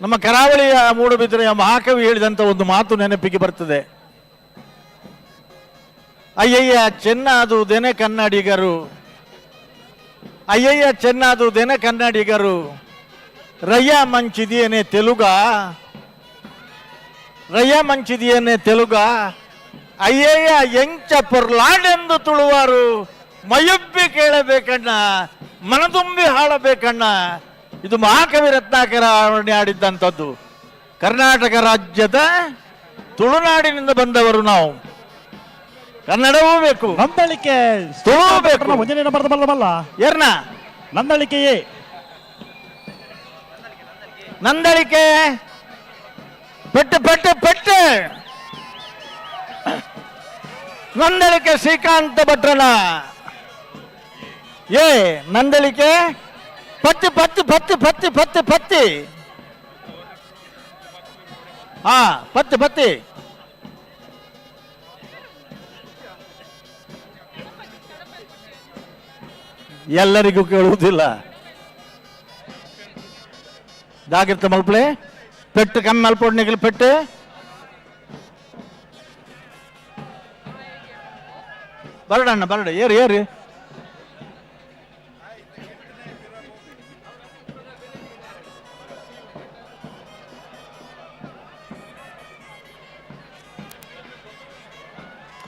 [SPEAKER 4] ನಮ್ಮ ಕರಾವಳಿಯ ಮೂಡುಬಿದಿರೆಯ ಮಹಾಕವಿ ಹೇಳಿದಂಥ ಒಂದು ಮಾತು ನೆನಪಿಗೆ ಬರ್ತದೆ. ಅಯ್ಯಯ್ಯ ಚೆನ್ನದುದೆನೆ ಕನ್ನಡಿಗರು, ಅಯ್ಯಯ್ಯ ಚೆನ್ನದುದೆನೆ ಕನ್ನಡಿಗರು, ರಯ್ಯ ಮಂಚಿದಿಯೇನೆ ತೆಲುಗ, ರಯ್ಯ ಮಂಚಿದಿಯೇನೆ ತೆಲುಗ, ಅಯ್ಯಯ್ಯ ಎಂಚ ಪೊರ್ಲಾಡೆಂದು ತುಳುವಾರು, ಮಯುಬ್ಬಿ ಕೇಳಬೇಕಣ್ಣ, ಮನತುಂಬಿ ಹಾಳಬೇಕಣ್ಣ. ಇದು ಮಹಾಕವಿ ರತ್ನಾಕರ ಆಡಿದ್ದಂಥದ್ದು. ಕರ್ನಾಟಕ ರಾಜ್ಯದ ತುಳುನಾಡಿನಿಂದ ಬಂದವರು ನಾವು. ಕನ್ನಡವೂ ಬೇಕು,
[SPEAKER 8] ನಂದಳಿಕೆ
[SPEAKER 4] ತುಳು ಬೇಕು.
[SPEAKER 8] ಮುಂಜಾನೆ ಬರಬಲ್ಲ
[SPEAKER 4] ಏರ್ನ
[SPEAKER 8] ನಂದಳಿಕೆಯೇ
[SPEAKER 4] ನಂದಳಿಕೆ ಪೆಟ್ಟು ಪೆಟ್ಟು ಪೆಟ್ಟು ನಂದಳಿಕೆ ಶ್ರೀಕಾಂತ ಭಟ್ರನ ಏ ನಂದಳಿಕೆ ಪತ್ತಿ ಪತ್ತಿ ಪತ್ತಿ ಪತ್ತಿ ಪತ್ತಿ ಪತ್ತಿ ಹಾ ಪತ್ತಿ ಪತ್ತಿ ಎಲ್ಲರಿಗೂ ಕೇಳುವುದಿಲ್ಲ. ಜಾಗ್ರತೆ ಮಲ್ಪಳೆ ಪೆಟ್ಟು ಕಮ್ಮಿ ಮಲ್ಪೊಡ್ನಿಗೆ ಪೆಟ್ಟು ಬರಡಣ್ಣ ಬರಡ ಏರಿ ಏರಿ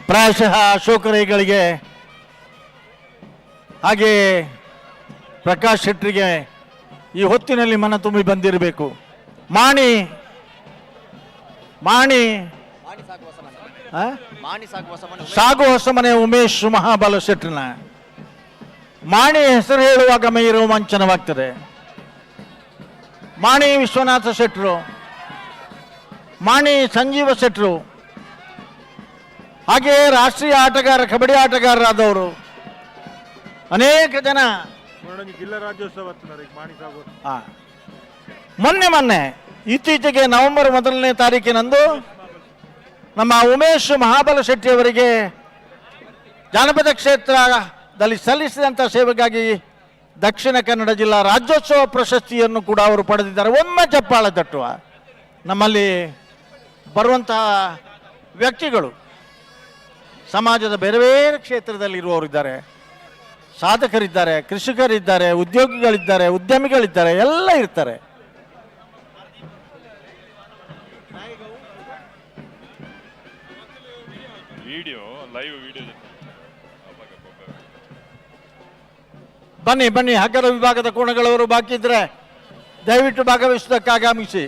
[SPEAKER 4] ಪ್ರಾಯಶಃ ಅಶೋಕರೈಗಳಿಗೆ ಹಾಗೆ ಪ್ರಕಾಶ್ ಶೆಟ್ಟರಿಗೆ ಈ ಹೊತ್ತಿನಲ್ಲಿ ಮನ ತುಂಬಿ ಬಂದಿರಬೇಕು. ಮಾಣಿ ಮಾಣಿ ಸಾಗು ಹೊಸಮನೆ ಉಮೇಶ್ ಮಹಾಬಲ ಶೆಟ್ಟರ್ನ ಮಾಣಿ ಹೆಸರು ಹೇಳುವಾಗ ಮೈ ರೋಮಾಂಚನವಾಗ್ತದೆ. ಮಾಣಿ ವಿಶ್ವನಾಥ ಶೆಟ್ಟರು, ಮಾಣಿ ಸಂಜೀವ ಶೆಟ್ಟರು, ಹಾಗೆಯೇ ರಾಷ್ಟ್ರೀಯ ಆಟಗಾರ ಕಬಡ್ಡಿ ಆಟಗಾರರಾದವರು ಅನೇಕ ಜನ.
[SPEAKER 8] ಜಿಲ್ಲಾ ರಾಜ್ಯೋತ್ಸವ
[SPEAKER 4] ಮೊನ್ನೆ ಇತ್ತೀಚೆಗೆ ನವೆಂಬರ್ 1ನೇ ತಾರೀಕಿನಂದು ನಮ್ಮ ಉಮೇಶ್ ಮಹಾಬಲ ಶೆಟ್ಟಿಯವರಿಗೆ ಜಾನಪದ ಕ್ಷೇತ್ರದಲ್ಲಿ ಸಲ್ಲಿಸಿದಂಥ ಸೇವೆಗಾಗಿ ದಕ್ಷಿಣ ಕನ್ನಡ ಜಿಲ್ಲಾ ರಾಜ್ಯೋತ್ಸವ ಪ್ರಶಸ್ತಿಯನ್ನು ಕೂಡ ಅವರು ಪಡೆದಿದ್ದಾರೆ. ಒಮ್ಮೆ ಚಪ್ಪಾಳೆ ತಟ್ಟುವ. ನಮ್ಮಲ್ಲಿ ಬರುವಂತಹ ವ್ಯಕ್ತಿಗಳು ಸಮಾಜದ ಬೇರೆ ಬೇರೆ ಕ್ಷೇತ್ರದಲ್ಲಿ ಇರುವವರಿದ್ದಾರೆ, ಸಾಧಕರಿದ್ದಾರೆ, ಕೃಷಿಕರಿದ್ದಾರೆ, ಉದ್ಯೋಗಿಗಳಿದ್ದಾರೆ, ಉದ್ಯಮಿಗಳಿದ್ದಾರೆ, ಎಲ್ಲ ಇರ್ತಾರೆ. ಬನ್ನಿ ಬನ್ನಿ, ಹಗ್ಗದ ವಿಭಾಗದ ಕೋಣಗಳವರು ಬಾಕಿ ಇದ್ರೆ ದಯವಿಟ್ಟು ಭಾಗವಹಿಸುವುದಕ್ಕೆ ಆಗಮಿಸಿ.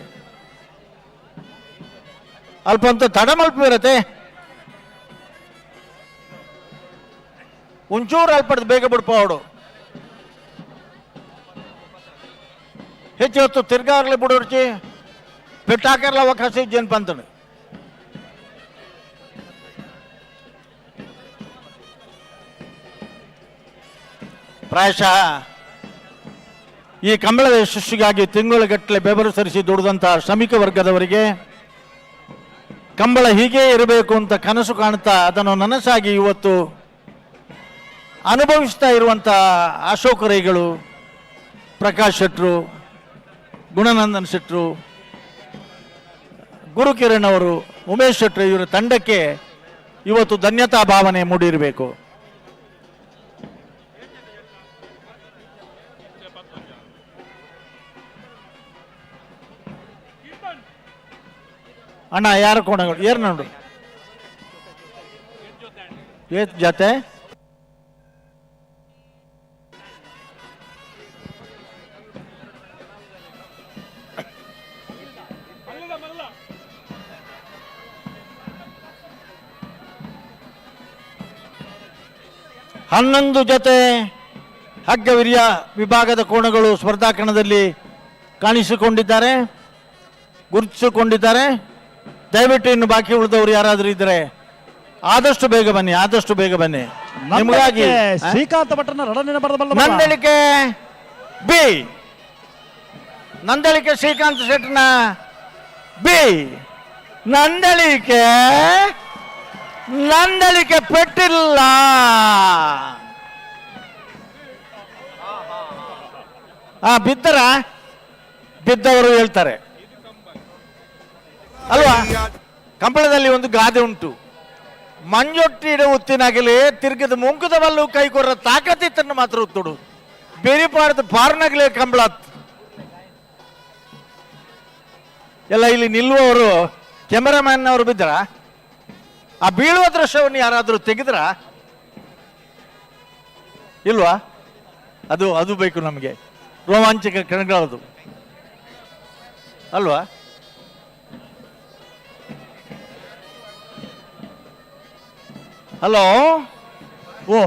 [SPEAKER 4] ಅಲ್ಪ ಅಂತ ತಡ ಮಲ್ಪಿರತ್ತೆ, ಒಂಚೂರು ಅಲ್ಪಡ್ದು ಬೇಗ ಬಿಡ್ಪೋಡು. ಹೆಚ್ಚು ಹೊತ್ತು ತಿರ್ಗಾರ್ಲಿ ಬಿಡೋರ್ಚಿ ಪೆಟ್ಟಾಕರ್ಲ ಅವಕಾಶ ಇದ್ದೇನು ಪಂತನು. ಪ್ರಾಯಶಃ ಈ ಕಂಬಳದ ಯಶಸ್ಸಿಗಾಗಿ ತಿಂಗಳುಗಟ್ಟಲೆ ಬೆವರು ಸರಿಸಿ ದುಡಿದಂತಹ ಶ್ರಮಿಕ ವರ್ಗದವರಿಗೆ ಕಂಬಳ ಹೀಗೆ ಇರಬೇಕು ಅಂತ ಕನಸು ಕಾಣುತ್ತಾ ಅದನ್ನು ನನಸಾಗಿ ಇವತ್ತು ಅನುಭವಿಸ್ತಾ ಇರುವಂಥ ಅಶೋಕರೈಗಳು, ಪ್ರಕಾಶ್ ಶೆಟ್ಟರು, ಗುಣನಂದನ್ ಶೆಟ್ಟರು, ಗುರುಕಿರಣ್ ಅವರು, ಉಮೇಶ್ ಶೆಟ್ಟರು, ಇವರ ತಂಡಕ್ಕೆ ಇವತ್ತು ಧನ್ಯತಾ ಭಾವನೆ ಮೂಡಿರಬೇಕು. ಅಣ್ಣ ಯಾರ ಕೋಣಗಳು ಏರ್ ನೋಡು ಏತ್ ಜೊತೆ ಹನ್ನೊಂದು ಜೊತೆ ಹಗ್ಗವಿರಿಯ ವಿಭಾಗದ ಕೋಣಗಳು ಸ್ಪರ್ಧಾ ಕಣದಲ್ಲಿ ಕಾಣಿಸಿಕೊಂಡಿದ್ದಾರೆ, ಗುರುತಿಸಿಕೊಂಡಿದ್ದಾರೆ. ದಯವಿಟ್ಟು ಇನ್ನು ಬಾಕಿ ಉಳಿದವರು ಯಾರಾದರೂ ಇದ್ರೆ ಆದಷ್ಟು ಬೇಗ ಬನ್ನಿ, ಆದಷ್ಟು ಬೇಗ ಬನ್ನಿ. ನಿಮಗಾಗಿ
[SPEAKER 8] ಶ್ರೀಕಾಂತ ಭಟ್ರನ ರಡನೆ ಬರಬಲ್ಲ
[SPEAKER 4] ನಂದಳಿಕೆ ಬಿ, ನಂದಳಿಕೆ ಶ್ರೀಕಾಂತ್ ಶೆಟ್ಟರ್ನ ಬಿ, ನಂದಳಿಕೆ ನಂದಳಿಕೆ ಪೆಟ್ಟಿಲ್ಲ. ಬಿದ್ದರ ಬಿದ್ದವರು ಹೇಳ್ತಾರೆ ಅಲ್ವಾ? ಕಂಬಳದಲ್ಲಿ ಒಂದು ಗಾದೆ ಉಂಟು, ಮಂಜೊಟ್ಟಿಡ ಉತ್ತಿನಾಗಲಿ ತಿರ್ಗಿದ ಮುಂಕುದವಲ್ಲೂ ಕೈಕೊರ್ರ ತಾಕತ್ತಿತ್ತನ್ನು ಮಾತ್ರ ಉತ್ತುಡು, ಬೇರೆ ಪಾಡದ ಪಾರ್ನಾಗಲೇ ಕಂಬಳ. ಎಲ್ಲ ಇಲ್ಲಿ ನಿಲ್ಲುವವರು ಕ್ಯಾಮರಾಮ್ಯಾನ್ ಅವರು ಬಿದ್ದರ, ಆ ಬೀಳುವ ದೃಶ್ಯವನ್ನು ಯಾರಾದರೂ ತೆಗೆದ್ರ ಇಲ್ವಾ? ಅದು ಬೇಕು ನಮಗೆ, ರೋಮಾಂಚಕ ಕ್ಷಣಗಳದು ಅಲ್ವಾ? ಹಲೋ, ಓ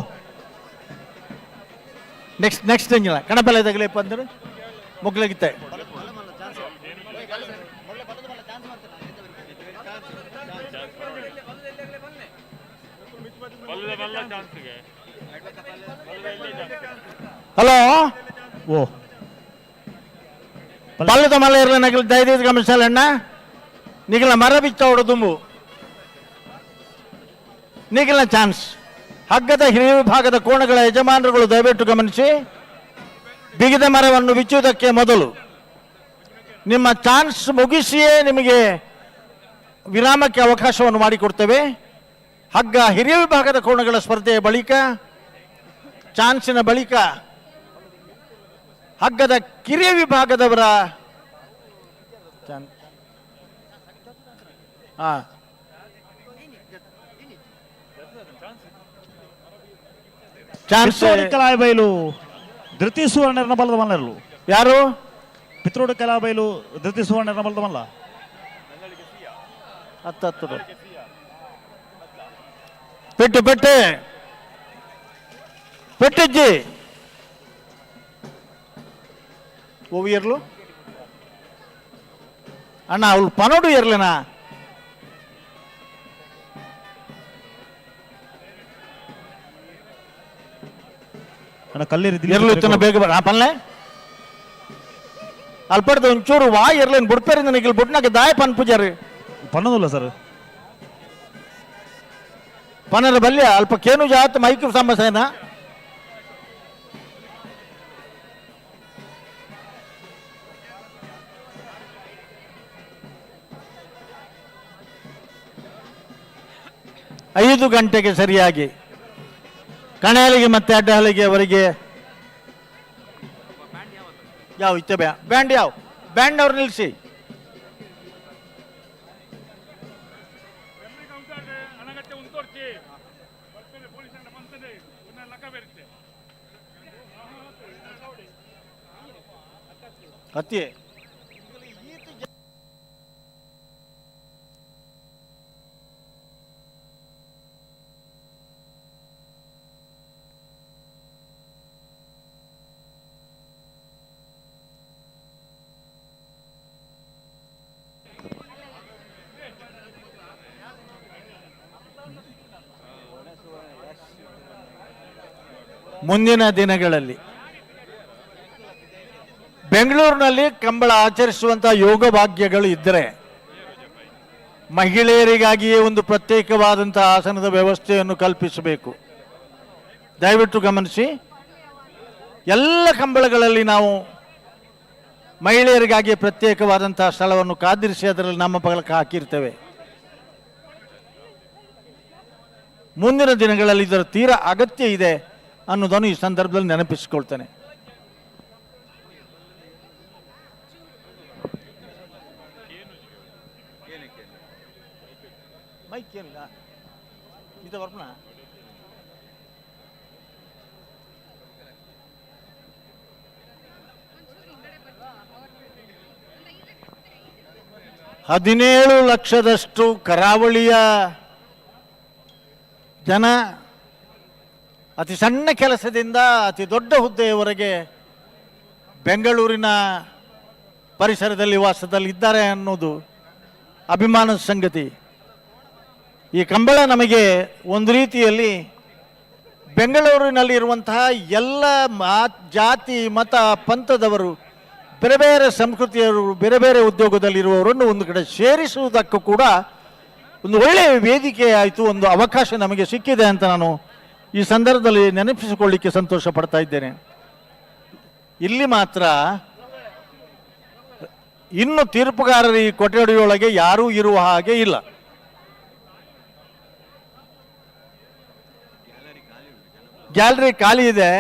[SPEAKER 4] ನೆಕ್ಸ್ಟ್ ಎಂಜಿನ ಕಣಬೆಲೆ ತಗಲಿಪ್ಪ ಅಂದ್ರೆ ಮುಗ್ಲಾಗಿತ್ತೆ. ಹಲೋ, ಓ ಪಲ್ಲದ ಮಲೆ ಇರಲಿ ನಗಲ ದಯದೀದ ಗಮನಿಸಲಣ್ಣ, ನಿಗಲ ಮರ ಬಿಚ್ಚ ಹೊಡೆದುಂಬು ನಿಗಲ ಚಾನ್ಸ್. ಹಗ್ಗದ ಹಿರಿಯ ವಿಭಾಗದ ಕೋಣಗಳ ಯಜಮಾನರುಗಳು ದಯವಿಟ್ಟು ಗಮನಿಸಿ, ಬಿಗಿದ ಮರವನ್ನು ಬಿಚ್ಚುವುದಕ್ಕೆ ಮೊದಲು ನಿಮ್ಮ ಚಾನ್ಸ್ ಮುಗಿಸಿಯೇ ನಿಮಗೆ ವಿರಾಮಕ್ಕೆ ಅವಕಾಶವನ್ನು ಮಾಡಿಕೊಡ್ತೇವೆ. ಹಗ್ಗ ಹಿರಿಯ ವಿಭಾಗದ ಕೋಣಗಳ ಸ್ಪರ್ಧೆಯ ಬಳಿಕ, ಚಾನ್ಸಿನ ಬಳಿಕ ಹಗ್ಗದ ಕಿರಿಯ ವಿಭಾಗದವರ ಚಾನ್ಸ್.
[SPEAKER 8] ಕಲಾಬೈಲು ಧೃತಿ ಸುವರ್ಣ ಬಲದ ಮಲ್ಲರು
[SPEAKER 4] ಯಾರು?
[SPEAKER 8] ಪಿತ್ರೋಡು ಕಲಾಬೈಲು ಧೃತಿ ಸುವರ್ಣ ಬಲದ ಮಲ್ಲ
[SPEAKER 4] ಹತ್ತು పెట్టిజ్జి ఓ ఇయర్లు అన్న వాళ్ళు పనుడు ఇయర్లేనా? ఇయర్లు ఇస్తున్న ಬೇಗ ಆ ಪನ್ಲೆ ಅಲ್ಪಡ್ದು ಒಂಚೂರು ವಾ ಇರ್ಲೇನು ಬಿಡ್ಪೇರಿಂದ ನಿಖಿಲ್ ಬಿಟ್ನಾಗ ದಾಯ ಪನ್ ಪೂಜಾರಿ
[SPEAKER 8] ಪನ್ನೋದಿಲ್ಲ ಸರ್.
[SPEAKER 4] ಪನರ ಬಲ್ಯ ಅಲ್ಪ ಕೇನು ಜಾತ್ ಮೈಕ್ ಸಮಸ್ಯೆನಾ? ಐದು ಗಂಟೆಗೆ ಸರಿಯಾಗಿ ಕಣೆಯಲಿಗೆ ಮತ್ತೆ ಅಡ್ಡಹಲಿಗೆವರೆಗೆ ಯಾವ ಇತ್ತೆ ಬ್ಯಾಂಡ್ ಯಾವ ಬ್ಯಾಂಡ್ ಅವ್ರು ನಿಲ್ಲಿಸಿ. ಹತ್ತಿ ಮುಂದಿನ ದಿನಗಳಲ್ಲಿ ಬೆಂಗಳೂರಿನಲ್ಲಿ ಕಂಬಳ ಆಚರಿಸುವಂತಹ ಯೋಗ ಭಾಗ್ಯಗಳು ಇದ್ದರೆ ಮಹಿಳೆಯರಿಗಾಗಿಯೇ ಒಂದು ಪ್ರತ್ಯೇಕವಾದಂತಹ ಆಸನದ ವ್ಯವಸ್ಥೆಯನ್ನು ಕಲ್ಪಿಸಬೇಕು. ದಯವಿಟ್ಟು ಗಮನಿಸಿ, ಎಲ್ಲ ಕಂಬಳಗಳಲ್ಲಿ ನಾವು ಮಹಿಳೆಯರಿಗಾಗಿ ಪ್ರತ್ಯೇಕವಾದಂತಹ ಸ್ಥಳವನ್ನು ಕಾದಿರಿಸಿ ಅದರಲ್ಲಿ ನಮ್ಮ ಫಲಕ ಹಾಕಿರ್ತೇವೆ. ಮುಂದಿನ ದಿನಗಳಲ್ಲಿ ಇದರ ತೀರಾ ಅಗತ್ಯ ಇದೆ ಅನ್ನೋದನ್ನು ಈ ಸಂದರ್ಭದಲ್ಲಿ ನೆನಪಿಸಿಕೊಳ್ತೇನೆ. ಮೈಕ್ ಏನಿಲ್ಲ ಇದು ಬರ್ಪಣ 17 ಲಕ್ಷದಷ್ಟು ಕರಾವಳಿಯ ಜನ ಅತಿ ಸಣ್ಣ ಕೆಲಸದಿಂದ ಅತಿ ದೊಡ್ಡ ಹುದ್ದೆಯವರೆಗೆ ಬೆಂಗಳೂರಿನ ಪರಿಸರದಲ್ಲಿ ವಾಸದಲ್ಲಿದ್ದಾರೆ ಅನ್ನೋದು ಅಭಿಮಾನದ ಸಂಗತಿ. ಈ ಕಂಬಳ ನಮಗೆ ಒಂದು ರೀತಿಯಲ್ಲಿ ಬೆಂಗಳೂರಿನಲ್ಲಿರುವಂತಹ ಎಲ್ಲ ಜಾತಿ ಮತ ಪಂಥದವರು ಬೇರೆ ಬೇರೆ ಸಂಸ್ಕೃತಿಯವರು ಬೇರೆ ಬೇರೆ ಉದ್ಯೋಗದಲ್ಲಿರುವವರನ್ನು ಒಂದು ಕಡೆ ಸೇರಿಸುವುದಕ್ಕೂ ಕೂಡ ಒಂದು ಒಳ್ಳೆಯ ವೇದಿಕೆ ಆಯಿತು, ಒಂದು ಅವಕಾಶ ನಮಗೆ ಸಿಕ್ಕಿದೆ ಅಂತ ನಾನು ಈ ಸಂದರ್ಭದಲ್ಲಿ ನೆನಪಿಸಿಕೊಳ್ಳಿಕ್ಕೆ ಸಂತೋಷ ಪಡ್ತಾ ಇದ್ದೇನೆ. ಇಲ್ಲಿ ಮಾತ್ರ ಇನ್ನು ತೀರ್ಪುಗಾರರ ಈ ಕೊಠಡಿಯೊಳಗೆ ಯಾರೂ ಇರುವ ಹಾಗೆ ಇಲ್ಲ. ಗ್ಯಾಲರಿ ಖಾಲಿ ಇದೆ.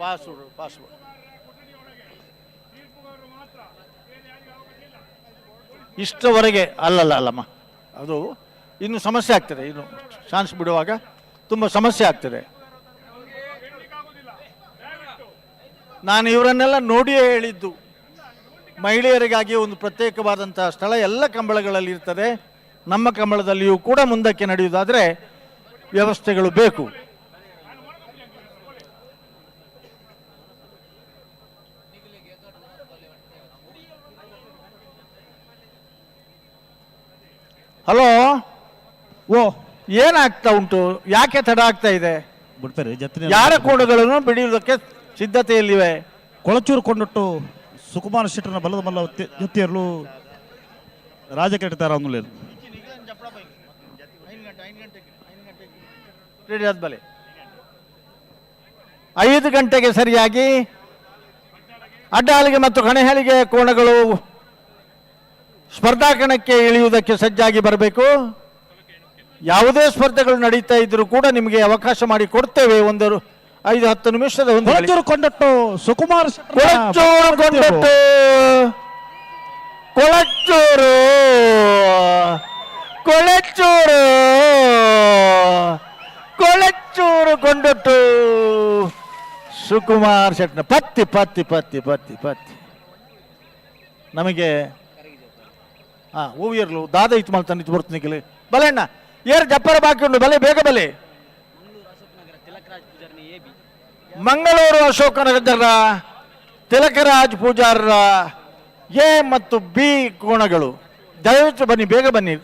[SPEAKER 4] ಪಾಸ್ವರ್ಡ್ ಇಷ್ಟವರೆಗೆ ಅಲ್ಲಮ್ಮ, ಅದು ಇನ್ನು ಸಮಸ್ಯೆ ಆಗ್ತದೆ. ಇನ್ನು ಚಾನ್ಸ್ ಬಿಡುವಾಗ ತುಂಬ ಸಮಸ್ಯೆ ಆಗ್ತದೆ. ನಾನು ಇವರನ್ನೆಲ್ಲ ನೋಡಿಯೇ ಹೇಳಿದ್ದು, ಮಹಿಳೆಯರಿಗಾಗಿ ಒಂದು ಪ್ರತ್ಯೇಕವಾದಂತಹ ಸ್ಥಳ ಎಲ್ಲ ಕಂಬಳಗಳಲ್ಲಿ ಇರ್ತದೆ. ನಮ್ಮ ಕಂಬಳದಲ್ಲಿಯೂ ಕೂಡ ಮುಂದಕ್ಕೆ ನಡೆಯುವುದಾದರೆ ವ್ಯವಸ್ಥೆಗಳು ಬೇಕು. ಹಲೋ, ಏನಾಗ್ತಾ ಉಂಟು? ಯಾಕೆ ತಡ ಆಗ್ತಾ ಇದೆ? ಯಾರ ಕೋಣಗಳನ್ನು ಬಿಡಿಯುವುದಕ್ಕೆ ಸಿದ್ಧತೆಯಲ್ಲಿವೆ?
[SPEAKER 8] ಕೊಳಚೂರು ಕೊಂಡೊಟ್ಟು ಸುಕುಮಾರ ಶೆಟ್ಟರ್ನ ಬಲ್ಲದ ಮಲ್ಲ ಜೊತೆಯರು ರಾಜಕೀಯ ಅನ್ನೋಲೇರು
[SPEAKER 4] 5 ಗಂಟೆಗೆ ಸರಿಯಾಗಿ ಅಡ್ಡಾಳಿಗೆ ಮತ್ತು ಕಣೆಹಳಿಗೆ ಕೋಣಗಳು ಸ್ಪರ್ಧಾ ಕಣಕ್ಕೆ ಇಳಿಯುವುದಕ್ಕೆ ಸಜ್ಜಾಗಿ ಬರಬೇಕು. ಯಾವುದೇ ಸ್ಪರ್ಧೆಗಳು ನಡೀತಾ ಇದ್ರೂ ಕೂಡ ನಿಮಗೆ ಅವಕಾಶ ಮಾಡಿ ಕೊಡ್ತೇವೆ. ಒಂದು 5-10 ನಿಮಿಷದ ಒಂದು
[SPEAKER 8] ಕೊಂಡಟ್ಟು ಸುಕುಮಾರ್
[SPEAKER 4] ಕೊಳಚೂರು ಕೊಂಡಟ್ಟು ಸುಕುಮಾರ್ ಶೆಟ್ನ ಪತ್ತಿ ಪತ್ತಿ ಪತ್ತಿ ಪತ್ತಿ ಪತ್ತಿ ನಮಗೆ ಓವಿಯರ್ಲು ದಾದ ಇತ್ತು ಮಾಡ್ತಾನೆ ಬರ್ತೀನಿ ಬಲೆ ಅಣ್ಣ ಏರ್ ಜಪ್ಪರ ಬಾಕಿ ಉಂಟು ಬಲೆ ಬೇಗ ಬಲೆ. ಮಂಗಳೂರು ಅಶೋಕನಗರ ತಿಲಕರಾಜ್ ಪೂಜಾರರ ಎ ಮತ್ತು ಬಿ ಕೋಣಗಳು ದಯವಿಟ್ಟು ಬನ್ನಿ, ಬೇಗ ಬನ್ನಿ.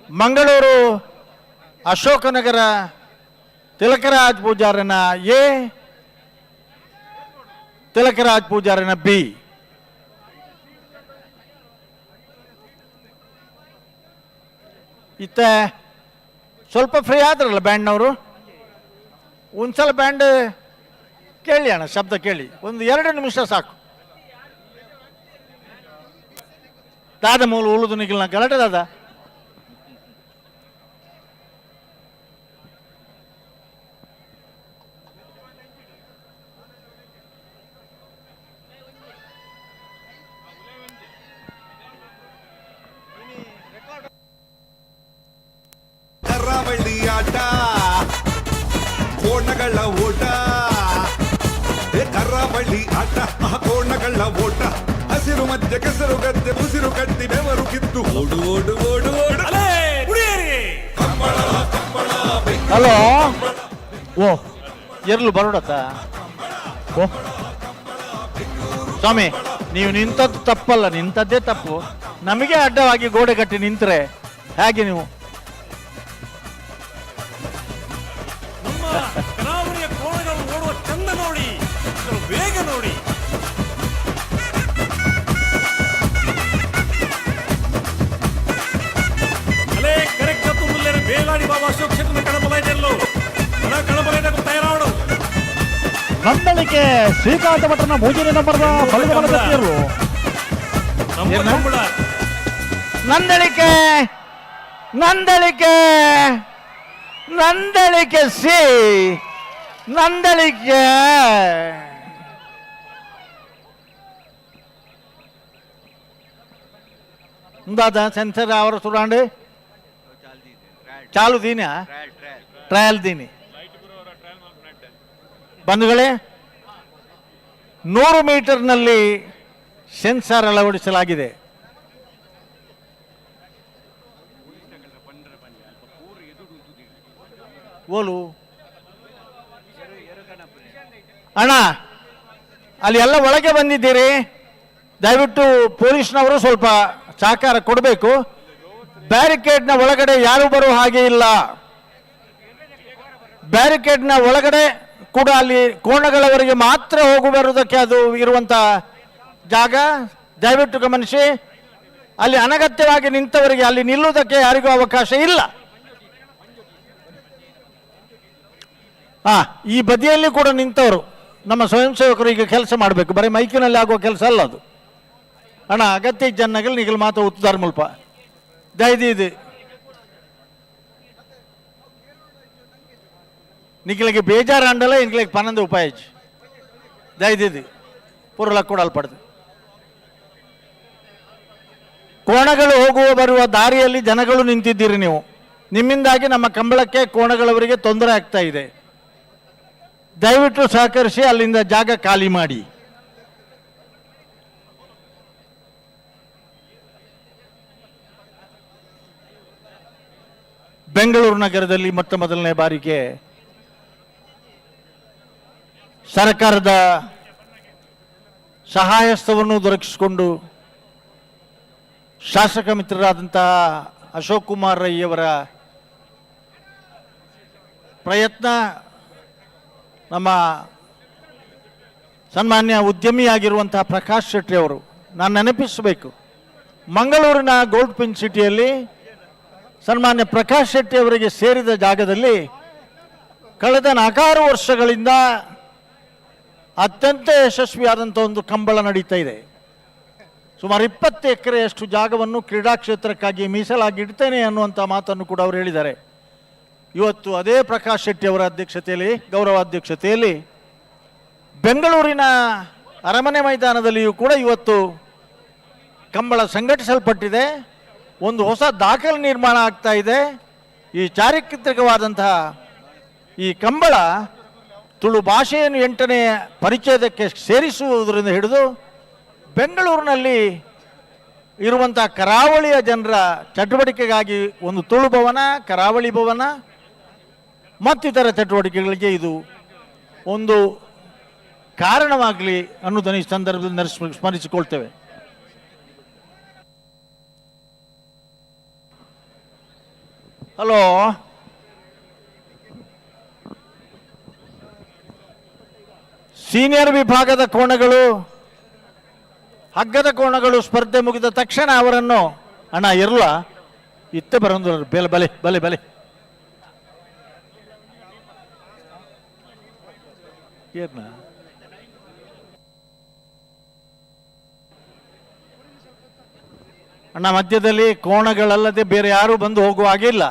[SPEAKER 4] ಮಂಗಳೂರು ಅಶೋಕನಗರ ತಿಲಕರಾಜ್ ಪೂಜಾರನ ಎ, ತಿಲಕರಾಜ್ ಪೂಜಾರನ ಬಿ. ಇತ್ತ ಸ್ವಲ್ಪ ಫ್ರೀ ಆದ್ರಲ್ಲ ಬ್ಯಾಂಡ್ನವರು, ಒಂದ್ಸಲ ಬ್ಯಾಂಡ್ ಕೇಳಿ ಅಣ್ಣ, ಶಬ್ದ ಕೇಳಿ, ಒಂದು 2 ನಿಮಿಷ ಸಾಕು. ದಾದ ಮೂಲ ಉಳುದು ನಿಖಿಲ್ನ ಗಲಾಟೆ ದಾದ.
[SPEAKER 15] ಕರಾವಳಿ ಆಟ ಕೋಣಗಳ ಓಟ, ಕರಾವಳಿ ಆಟ ಕೋಣಗಳ ಓಟ, ಹಸಿರು ಮಧ್ಯೆ ಕೆಸರು ಗದ್ದೆ ಉಸಿರು ಕಟ್ಟಿ ಬೆವರು ಕಿತ್ತು ಓಡು ಓಡು ಓಡು ಓಡು.
[SPEAKER 4] ಹಲೋ, ಓ ಎರ್ಲು ಬರೋಡತ್ತ. ಓ ಸ್ವಾಮಿ, ನೀವು ನಿಂತದ್ದು ತಪ್ಪಲ್ಲ, ನಿಂತದ್ದೇ ತಪ್ಪು. ನಮಗೆ ಅಡ್ಡವಾಗಿ ಗೋಡೆ ಕಟ್ಟಿ ನಿಂತರೆ ಹೇಗೆ ನೀವು?
[SPEAKER 18] ಕರಾವಳಿಯ ಕೋಣಗಳು ಓಡುವ ಚಂದ ನೋಡಿ, ಬೇಗ ನೋಡಿ. ಅಲೇ ಕರೆಕ್ಟ್ ತುಂಬುಲ್ಲೇರ ಬೇಲಾಡಿ ಬಾಬಾ ಅಶೋಕ್ ಶೆಟ್ಟರ್ನ ಕಣಬಲೈದೆಲ್ಲೋ ಕಣಬಲೈದ ತಯಾರಾಡು.
[SPEAKER 8] ನಂದಳಿಕೆ ಶ್ರೀಕಾಂತ ಭಟ್ರನ ಭೋಜನ ನಂಬರ್ದ ಬಲಗಮನದಲ್ಲಿರು
[SPEAKER 4] ನಂದಳಿಕೆ ನಂದಳಿಕೆ ನಂದಳಿಕೆ ಸಿ ನಂದಳಿಕೆ दादा सेंसर आवर सुरांडे चालू दीना ट्रायल दीनी ಬಂಧುಗಳೇ 100 ಮೀಟರ್ನಲ್ಲಿ ಸೆನ್ಸಾರ್ ಅಳವಡಿಸಲಾಗಿದೆ. ಓಲು ಅಣ್ಣ ಅಲ್ಲಿ ಎಲ್ಲ ಒಳಗೆ ಬಂದಿದ್ದೀರಿ, ದಯವಿಟ್ಟು ಪೊಲೀಸ್ನವರು ಸ್ವಲ್ಪ ಸಹಕಾರ ಕೊಡಬೇಕು. ಬ್ಯಾರಿಕೇಡ್ನ ಒಳಗಡೆ ಯಾರು ಬರೋ ಹಾಗೆ ಇಲ್ಲ. ಬ್ಯಾರಿಕೇಡ್ನ ಒಳಗಡೆ ಕೂಡ ಅಲ್ಲಿ ಕೋಣಗಳವರೆಗೆ ಮಾತ್ರ ಹೋಗಿ ಬರುವುದಕ್ಕೆ ಅದು ಇರುವಂತ ಜಾಗ, ದಯವಿಟ್ಟು ಗಮನಿಸಿ. ಅಲ್ಲಿ ಅನಗತ್ಯವಾಗಿ ನಿಂತವರಿಗೆ ಅಲ್ಲಿ ನಿಲ್ಲುವುದಕ್ಕೆ ಯಾರಿಗೂ ಅವಕಾಶ ಇಲ್ಲ. ಈ ಬದಿಯಲ್ಲಿ ಕೂಡ ನಿಂತವರು ನಮ್ಮ ಸ್ವಯಂ ಸೇವಕರು ಈಗ ಕೆಲಸ ಮಾಡಬೇಕು, ಬರೀ ಮೈಕಿನಲ್ಲಿ ಆಗುವ ಕೆಲಸ ಅಲ್ಲ ಅದು. ಅಣ್ಣ ಅಗತ್ಯ ಜನಗಳು ನಿಗಲ್ ಮಾತ್ರ ಉತ್ತದಾರ ಮುಲ್ಪ ದಯದಿ ನಿಖಿಲಿಗೆ ಬೇಜಾರು ಅಂಡಲ್ಲ, ಇಂಗ್ಲಿಗೆ ಪನ್ನೊಂದು ಉಪಾಯ ದಯದಿ ಪುರಲ ಕೊಡಲ್ಪಡ್ದು. ಕೋಣಗಳು ಹೋಗುವ ಬರುವ ದಾರಿಯಲ್ಲಿ ಜನಗಳು ನಿಂತಿದ್ದೀರಿ ನೀವು. ನಿಮ್ಮಿಂದಾಗಿ ನಮ್ಮ ಕಂಬಳಕ್ಕೆ ಕೋಣಗಳವರಿಗೆ ತೊಂದರೆ ಆಗ್ತಾ ಇದೆ. ದಯವಿಟ್ಟು ಸಹಕರಿಸಿ ಅಲ್ಲಿಂದ ಜಾಗ ಖಾಲಿ ಮಾಡಿ. ಬೆಂಗಳೂರು ನಗರದಲ್ಲಿ ಮೊಟ್ಟ ಮೊದಲನೇ ಬಾರಿಗೆ ಸರ್ಕಾರದ ಸಹಾಯಸ್ಥವನ್ನು ದೊರಕಿಸಿಕೊಂಡು ಶಾಸಕ ಮಿತ್ರರಾದಂತಹ ಅಶೋಕ್ ಕುಮಾರ್ ರೈ ಅವರ ಪ್ರಯತ್ನ, ನಮ್ಮ ಸನ್ಮಾನ್ಯ ಉದ್ಯಮಿಯಾಗಿರುವಂತಹ ಪ್ರಕಾಶ್ ಶೆಟ್ಟಿ ಅವರು, ನಾನು ನೆನಪಿಸಬೇಕು, ಮಂಗಳೂರಿನ ಗೋಲ್ಡ್ ಪಿನ್ ಸಿಟಿಯಲ್ಲಿ ಸನ್ಮಾನ್ಯ ಪ್ರಕಾಶ್ ಶೆಟ್ಟಿ ಅವರಿಗೆ ಸೇರಿದ ಜಾಗದಲ್ಲಿ ಕಳೆದ 4 ವರ್ಷಗಳಿಂದ ಅತ್ಯಂತ ಯಶಸ್ವಿಯಾದಂಥ ಒಂದು ಕಂಬಳ ನಡೀತಾ ಇದೆ. ಸುಮಾರು 20 ಎಕರೆಯಷ್ಟು ಜಾಗವನ್ನು ಕ್ರೀಡಾ ಕ್ಷೇತ್ರಕ್ಕಾಗಿ ಮೀಸಲಾಗಿ ಇಡ್ತೇನೆ ಅನ್ನುವಂಥ ಮಾತನ್ನು ಕೂಡ ಅವರು ಹೇಳಿದ್ದಾರೆ. ಇವತ್ತು ಅದೇ ಪ್ರಕಾಶ್ ಶೆಟ್ಟಿ ಅವರ ಅಧ್ಯಕ್ಷತೆಯಲ್ಲಿ, ಗೌರವ ಅಧ್ಯಕ್ಷತೆಯಲ್ಲಿ ಬೆಂಗಳೂರಿನ ಅರಮನೆ ಮೈದಾನದಲ್ಲಿಯೂ ಕೂಡ ಇವತ್ತು ಕಂಬಳ ಸಂಘಟಿಸಲ್ಪಟ್ಟಿದೆ. ಒಂದು ಹೊಸ ದಾಖಲೆ ನಿರ್ಮಾಣ ಆಗ್ತಾ ಇದೆ. ಈ ಚಾರಿತ್ರಿಕವಾದಂತಹ ಈ ಕಂಬಳ ತುಳು ಭಾಷೆಯನ್ನು 8ನೇ ಪರಿಚಯದಕ್ಕೆ ಸೇರಿಸುವುದರಿಂದ ಹಿಡಿದು ಬೆಂಗಳೂರಿನಲ್ಲಿ ಇರುವಂತಹ ಕರಾವಳಿಯ ಜನರ ಚಟುವಟಿಕೆಗಾಗಿ ಒಂದು ತುಳು ಭವನ, ಕರಾವಳಿ ಭವನ ಮತ್ತಿತರ ಚಟುವಟಿಕೆಗಳಿಗೆ ಇದು ಒಂದು ಕಾರಣವಾಗಲಿ ಅನ್ನೋದನ್ನು ಈ ಸಂದರ್ಭದಲ್ಲಿ ಸ್ಮರಿಸಿಕೊಳ್ತೇವೆ. ಹಲೋ, ಸೀನಿಯರ್ ವಿಭಾಗದ ಕೋಣಗಳು, ಹಗ್ಗದ ಕೋಣಗಳು ಸ್ಪರ್ಧೆ ಮುಗಿದ ತಕ್ಷಣ ಅವರನ್ನು ಅಣ್ಣ ಇರಲ್ಲ ಇತ್ತೆ ಬರೋದು ಬೆಲೆ ಬಲೆ ಬಲೆ ಬಲೆ ಏನ ಅಣ್ಣ, ಮಧ್ಯದಲ್ಲಿ ಕೋಣಗಳಲ್ಲದೆ ಬೇರೆ ಯಾರು ಬಂದು ಹೋಗುವ ಹಾಗಿಲ್ಲ.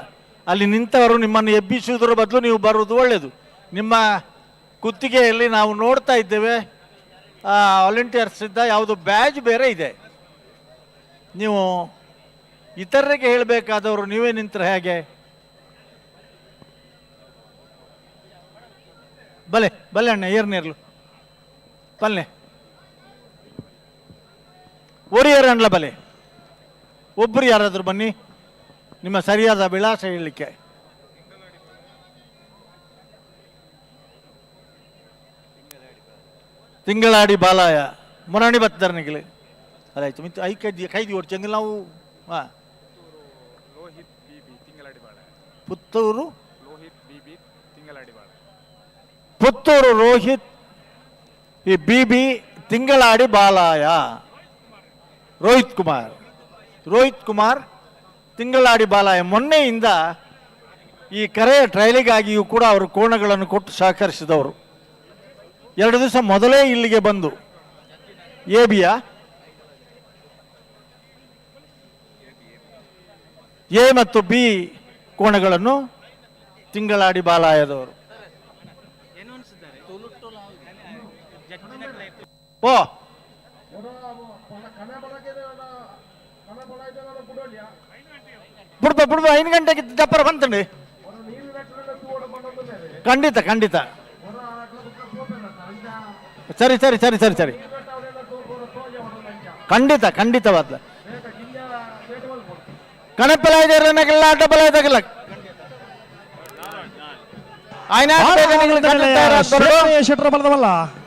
[SPEAKER 4] ಅಲ್ಲಿ ನಿಂತವರು ನಿಮ್ಮನ್ನು ಎಬ್ಬಿಸುವುದರ ಬದಲು ನೀವು ಬರುವುದು ಒಳ್ಳೆಯದು. ನಿಮ್ಮ ಕುತ್ತಿಗೆಯಲ್ಲಿ ನಾವು ನೋಡ್ತಾ ಇದ್ದೇವೆ ವಾಲಂಟಿಯರ್ಸ್ ಇದ್ದ ಯಾವುದು ಬ್ಯಾಜ್ ಬೇರೆ ಇದೆ. ನೀವು ಇತರರಿಗೆ ಹೇಳಬೇಕಾದವರು ನೀವೇ ನಿಂತರೆ ಹೇಗೆ? ಬಲೆ ಬಲೆ ಅಣ್ಣ, ಏರ್ನೇರ್ಲು ಬಲ್ಲೆ ಒರಿಯರ್ ಅಣ್ಣ ಬಲೆ. ಒಬ್ಬರು ಯಾರಾದರೂ ಬನ್ನಿ, ನಿಮ್ಮ ಸರಿಯಾದ ವಿಳಾಸ ಹೇಳಲಿಕ್ಕೆ. ತಿಂಗಳಾಡಿ ಬಾಲಾಯ ಮೊರಾಣಿ ಬತ್ತರ್ನಿಗೆ ಅದಾಯ್ತು. ಮಿತ್ತು ಕೈದಿ ಓಡ್ಚಂಗಿಲ್ಲ ನಾವು. ಪುತ್ತೂರು ಪುತ್ತೂರು ರೋಹಿತ್ ಈ BB ತಿಂಗಳಾಡಿ ಬಾಲಾಯ ರೋಹಿತ್ ಕುಮಾರ್ ತಿಂಗಳಾಡಿ ಬಾಲಾಯ. ಮೊನ್ನೆಯಿಂದ ಈ ಕರೆಯ ಟ್ರಯಲಿಗಾಗಿಯೂ ಕೂಡ ಅವರು ಕೋಣಗಳನ್ನು ಕೊಟ್ಟು ಸಹಕರಿಸಿದವರು. 2 ದಿವಸ ಮೊದಲೇ ಇಲ್ಲಿಗೆ ಬಂದು ಎಬಿಯ ಎ ಮತ್ತು B ಕೋಣಗಳನ್ನು ತಿಂಗಳಾಡಿ ಬಾಲಾಯದವರು. ಓ ಬಿಡ್ಬ 5 ಗಂಟೆಗೆ ಜಪ್ಪರ ಬಂತಂడి. ಖಂಡಿತ ಖಂಡಿತ ಸರಿ ಸರಿ ಸರಿ ಸರಿ ಸರಿ ಖಂಡಿತ ಖಂಡಿತವಾದ ಕಣಪಲಾಯ್ದಲ್ಲ ಅಡ್ಡಪಲಾಯ್ದಾಗಲ್ಲ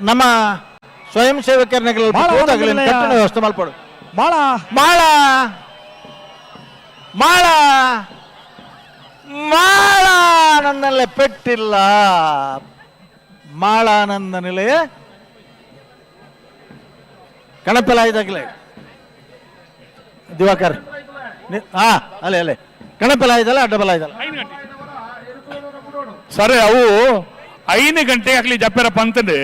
[SPEAKER 4] ನಮ್ಮ ಸ್ವಯಂ ಸೇವಕರನ್ನ ಕಟ್ಟಡ ವ್ಯವಸ್ಥೆ ಮಲ್ಪಡು. ಮಾಳ ಮಾಳ ಮಾಳ ಮಾಳಾನಂದನಲ್ಲೇ ಪೆಟ್ಟಿಲ್ಲ. ಮಾಳಾನಂದ ನಿಲಯ ಕಣಪಲಾಯ್ದಾಗಲೇ ದಿವಾಕರ್ ಹಾ ಅಲ್ಲೇ ಅಲ್ಲೇ ಕಣಪಲಾಯ್ದಲ್ಲ ಅಡ್ಡಬಲಾಯ್ದಲ್ಲ
[SPEAKER 5] ಸರಿ ಅವು 5 ಗಂಟೆಗೆ ಆಗ್ಲಿ ಜಪ್ಪೆರ ಪಂತಂಡೆ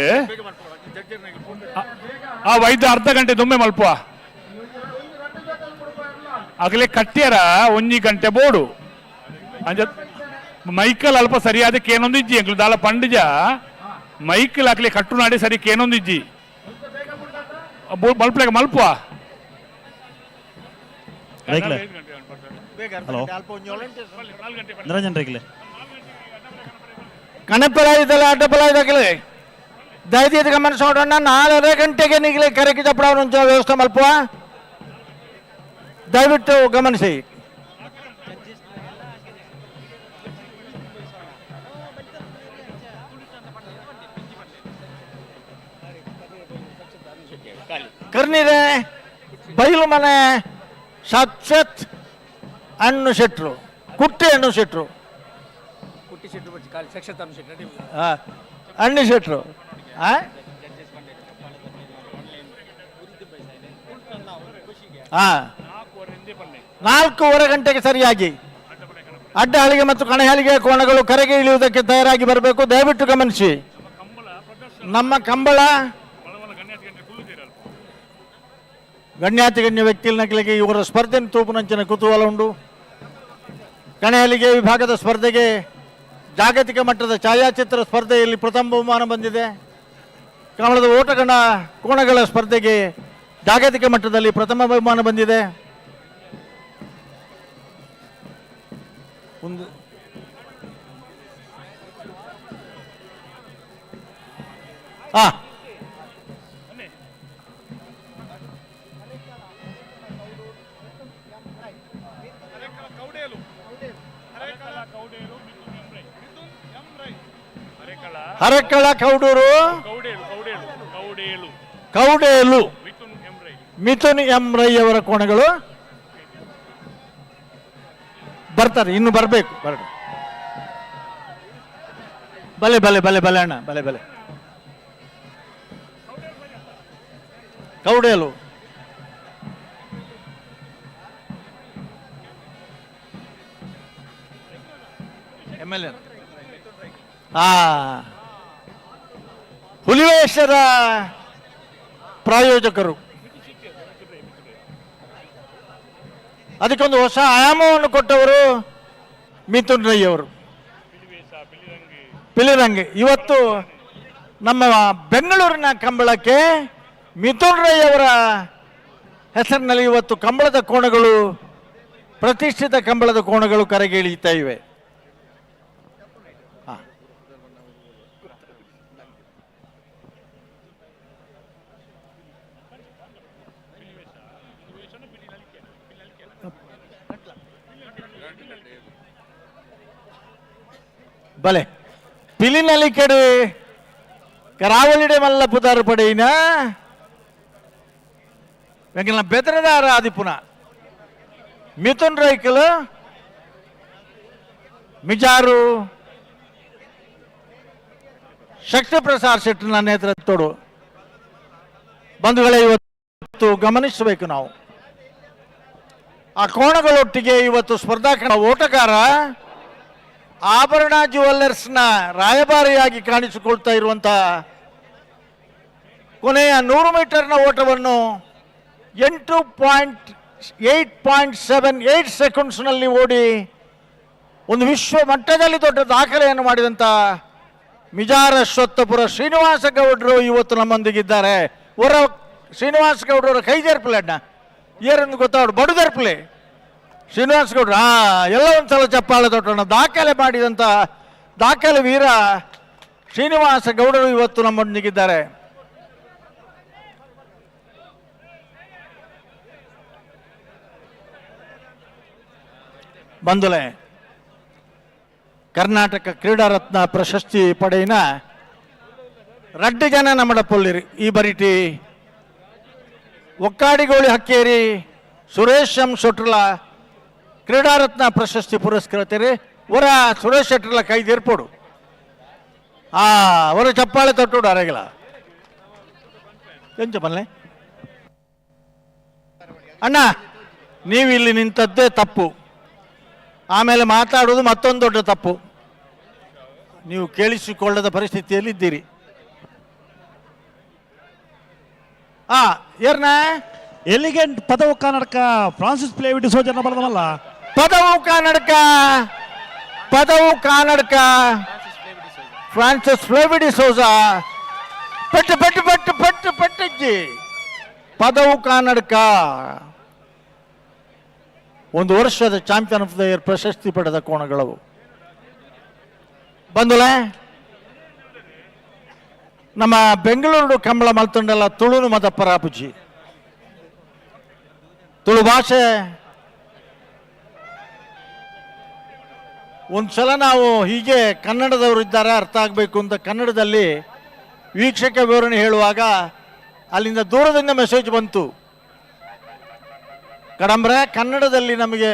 [SPEAKER 5] ಆ ವೈದ್ಯ ಅರ್ಧ ಗಂಟೆ ದುಮ್ಮೆ ಮಲ್ಪುವ ಆಗ್ಲೇ ಕಟ್ಟ್ಯಾರ 1 ಗಂಟೆ ಬೋಡು ಅಂಜ ಮೈಕಲ್ ಅಲ್ಪ ಸರಿಯಾದ ಕೇನೊಂದು ಇಜ್ಜಿ ಅಂಕ್ಲು ದಾಳ ಪಂಡಿಜ ಮೈಕಲ್ ಆಗ್ಲಿ ಕಟ್ಟು ನಾಡಿ ಸರಿ ಕೇನೊಂದು ಇಜ್ಜಿ ಮಲ್ಪಲೆಗ ಮಲ್ಪುವ
[SPEAKER 8] ಹಲೋ ನಿರಂಜನ್ ರೇಗ್ಲೆ
[SPEAKER 4] ಕಣಪಲಾಯ್ದಲ್ಲ ಅಡ್ಡಪಲಾಯ್ದಾಗಲೇ ದಯచేసి ಗಮನಿಸೋಣ 4:30 ಗಂಟೆಗೆ ನಿಗಲಿ ಕರೆಗೆ ಚಪ್ಪಡವನ್ನು ವ್ಯವಸ್ಥೆ ಮಲ್ಪುವ ದಯವಿಟ್ಟು ಗಮನಿಸಿ. ಕರ್ನಿದೆ ಬೈಲು ಮನೆ ಸತ್ಸತ್ ಅಣ್ಣು ಶೆಟ್ರು ಕುಟ್ಟಿ ಅಣ್ಣು ಶೆಟ್ರು ಅಣ್ಣು ಶೆಟ್ರು 4:15 ಗಂಟೆಗೆ ಸರಿಯಾಗಿ ಅಡ್ಡ ಹಳಿಗೆ ಮತ್ತು ಕಣಹಳಿಗೆ ಕೋಣಗಳು ಕರೆಗೆ ಇಳಿಯುವುದಕ್ಕೆ ತಯಾರಾಗಿ ಬರಬೇಕು. ದಯವಿಟ್ಟು ಗಮನಿಸಿ. ನಮ್ಮ ಕಂಬಳ ಗಣ್ಯಾತಿ ಗಣ್ಯ ವ್ಯಕ್ತಿಗಳಿಗೆ ಇವರ ಸ್ಪರ್ಧೆ ತೂಪುನಂಚಿನ ಕುತೂಹಲ ಉಂಟು. ಕಣಹಳಿಗೆ ವಿಭಾಗದ ಸ್ಪರ್ಧೆಗೆ ಜಾಗತಿಕ ಮಟ್ಟದ ಛಾಯಾಚಿತ್ರ ಸ್ಪರ್ಧೆಯಲ್ಲಿ ಪ್ರಥಮ ಬಹುಮಾನ ಬಂದಿದೆ. ಕಮಲದ ಓಟಗಣ ಕೋಣಗಳ ಸ್ಪರ್ಧೆಗೆ ಜಾಗತಿಕ ಮಟ್ಟದಲ್ಲಿ ಪ್ರಥಮ ಬಹುಮಾನ ಬಂದಿದೆ. ಒಂದು ಹರಕಳ ಕೌಡೂರು ಕೌಡೇಲು ಮಿಥುನ್ ಎಂ ರೈ ಅವರ ಕೋಣಗಳು ಬರ್ತಾರೆ, ಇನ್ನು ಬರಬೇಕು. ಬಲೆ ಬಲೆ ಬಲೆ ಬಲೆ ಅಣ್ಣ ಬಲೆ ಬಲೆ ಕೌಡೇಲು MLA ಹುಲಿವೇಶರ ಪ್ರಾಯೋಜಕರು. ಅದಕ್ಕೊಂದು ಹೊಸ ಆಯಾಮವನ್ನು ಕೊಟ್ಟವರು ಮಿಥುನ್ ರೈ ಅವರು. ಪಿಲಿರಂಗಿ ಇವತ್ತು ನಮ್ಮ ಬೆಂಗಳೂರಿನ ಕಂಬಳಕ್ಕೆ ಮಿಥುನ್ ರೈ ಅವರ ಹೆಸರಿನಲ್ಲಿ ಇವತ್ತು ಕಂಬಳದ ಕೋಣಗಳು, ಪ್ರತಿಷ್ಠಿತ ಕಂಬಳದ ಕೋಣಗಳು ಕರೆಗೆ ಇಳಿಯುತ್ತಾ ಇವೆ. ಬಲೆ ಪಿಲಿನಲ್ಲಿ ಕಡೆ ಕರಾವಳಿಡೆ ಮಲ್ಲ ಪುದಾರ ಪಡೆಯಿನ వెంకన్న బెదరదార ఆదిపున మిథున్ రైకులు మిజారు ಶಕ್ತಿ ಪ್ರಸಾದ್ ಶೆಟ್ಟರ್ನ ನೇತೃತ್ವದೋಡು ಬಂಧುಗಳೇ ಇವತ್ತು ಗಮನಿಸಬೇಕು ನಾವು. ಆ ಕೋಣಗಳೊಟ್ಟಿಗೆ ಇವತ್ತು ಸ್ಪರ್ಧಾಕಣ ಓಟಗಾರ ಆಭರಣ ಜ್ಯುವೆಲ್ಲರ್ಸ್ನ ರಾಯಭಾರಿಯಾಗಿ ಕಾಣಿಸಿಕೊಳ್ತಾ ಇರುವಂಥ ಕೊನೆಯ 100 ಮೀಟರ್ನ ಓಟವನ್ನು 8.78 ಸೆಕೆಂಡ್ಸ್ನಲ್ಲಿ ಓಡಿ ಒಂದು ವಿಶ್ವ ಮಟ್ಟದಲ್ಲಿ ದೊಡ್ಡ ದಾಖಲೆಯನ್ನು ಮಾಡಿದಂಥ ಮಿಜಾರ ಅಶ್ವತ್ಥಪುರ ಶ್ರೀನಿವಾಸ ಗೌಡರು ಇವತ್ತು ನಮ್ಮೊಂದಿಗಿದ್ದಾರೆ. ಹೊರ ಶ್ರೀನಿವಾಸ ಗೌಡರ ಕೈ ಜರ್ಪಲೆ ಅಣ್ಣ ಏರನ್ನು ಗೊತ್ತಾಡು ಬಡು ಜರ್ಪಲೆ ಶ್ರೀನಿವಾಸ ಗೌಡ್ರು ಎಲ್ಲ ಒಂದ್ಸಲ ಚಪ್ಪಾಳೆ ತೊಟ್ಟಣ. ದಾಖಲೆ ಮಾಡಿದಂಥ ದಾಖಲೆ ವೀರ ಶ್ರೀನಿವಾಸ ಗೌಡರು ಇವತ್ತು ನಮ್ಮೊಂದಿಗಿದ್ದಾರೆ. ಬಂಧುಲೆ, ಕರ್ನಾಟಕ ಕ್ರೀಡಾ ರತ್ನ ಪ್ರಶಸ್ತಿ ಪಡೆಯಿನ ರಡ್ಡು ಜನ ನಮ್ಮಡ ಪೊಲ್ಲಿರಿ ಈ ಬರಿಟಿ ಒಕ್ಕಾಡಿಗೋಳಿ ಹಕ್ಕೇರಿ ಸುರೇಶ್ ಎಂ ಶೆಟ್ರಲ ಕ್ರೀಡಾರತ್ನ ಪ್ರಶಸ್ತಿ ಪುರಸ್ಕೃತರಿ ಒರ ಸುರೇಶ್ ಶೆಟ್ರಲ ಕೈದೇರ್ಪೋಡು ಒರ ಚಪ್ಪಾಳೆ ತೊಟ್ಟೋಡು ಅರೆಗಲ ಎಂಚ ಬಲ್ಲೆ ಅಣ್ಣ ನೀವು ಇಲ್ಲಿ ನಿಂತದ್ದೇ ತಪ್ಪು, ಆಮೇಲೆ ಮಾತಾಡೋದು ಮತ್ತೊಂದು ದೊಡ್ಡ ತಪ್ಪು. ನೀವು ಕೇಳಿಸಿಕೊಳ್ಳದ ಪರಿಸ್ಥಿತಿಯಲ್ಲಿ ಇದ್ದೀರಿ. ಏರ್ನ
[SPEAKER 8] ಎಲ್ಲಿಗೆ ಪದವು ಕನ್ನಡಕ ಫ್ರಾನ್ಸಿಸ್ ಪ್ಲೇವಿಡ್ ಸೋಜನ ಬರದವಲ್ಲ
[SPEAKER 4] ಪದವು ಕನ್ನಡಕ ಫ್ರಾನ್ಸಿಸ್ ಫ್ಲೇವಿಡಿ ಸೋಜಾ ಪಟ್ಟು ಪಟ್ಟು ಪಟ್ಟು ಪಟ್ಟು ಪಟ್ಟಜ್ಜಿ ಪದವು ಕನ್ನಡಕ ಒಂದು ವರ್ಷದ ಚಾಂಪಿಯನ್ ಆಫ್ ದ ಇಯರ್ ಪ್ರಶಸ್ತಿ ಪಡೆದ ಕೋಣಗಳವು. ಬಂದುಲೆ ನಮ್ಮ ಬೆಂಗಳೂರು ಕಂಬಳ ಮಲ್ತೊಂಡೆಲ್ಲ ತುಳುನು ಮದ ಪರಾಪುಜಿ ತುಳು ಭಾಷೆ ಒಂದ್ಸಲ ನಾವು ಹೀಗೆ ಕನ್ನಡದವರು ಇದ್ದಾರೆ ಅರ್ಥ ಆಗಬೇಕು ಅಂತ ಕನ್ನಡದಲ್ಲಿ ವೀಕ್ಷಕ ವಿವರಣೆ ಹೇಳುವಾಗ ಅಲ್ಲಿಂದ ದೂರದಿಂದ ಮೆಸೇಜ್ ಬಂತು, ಕಡಂಬ್ರೆ ಕನ್ನಡದಲ್ಲಿ ನಮಗೆ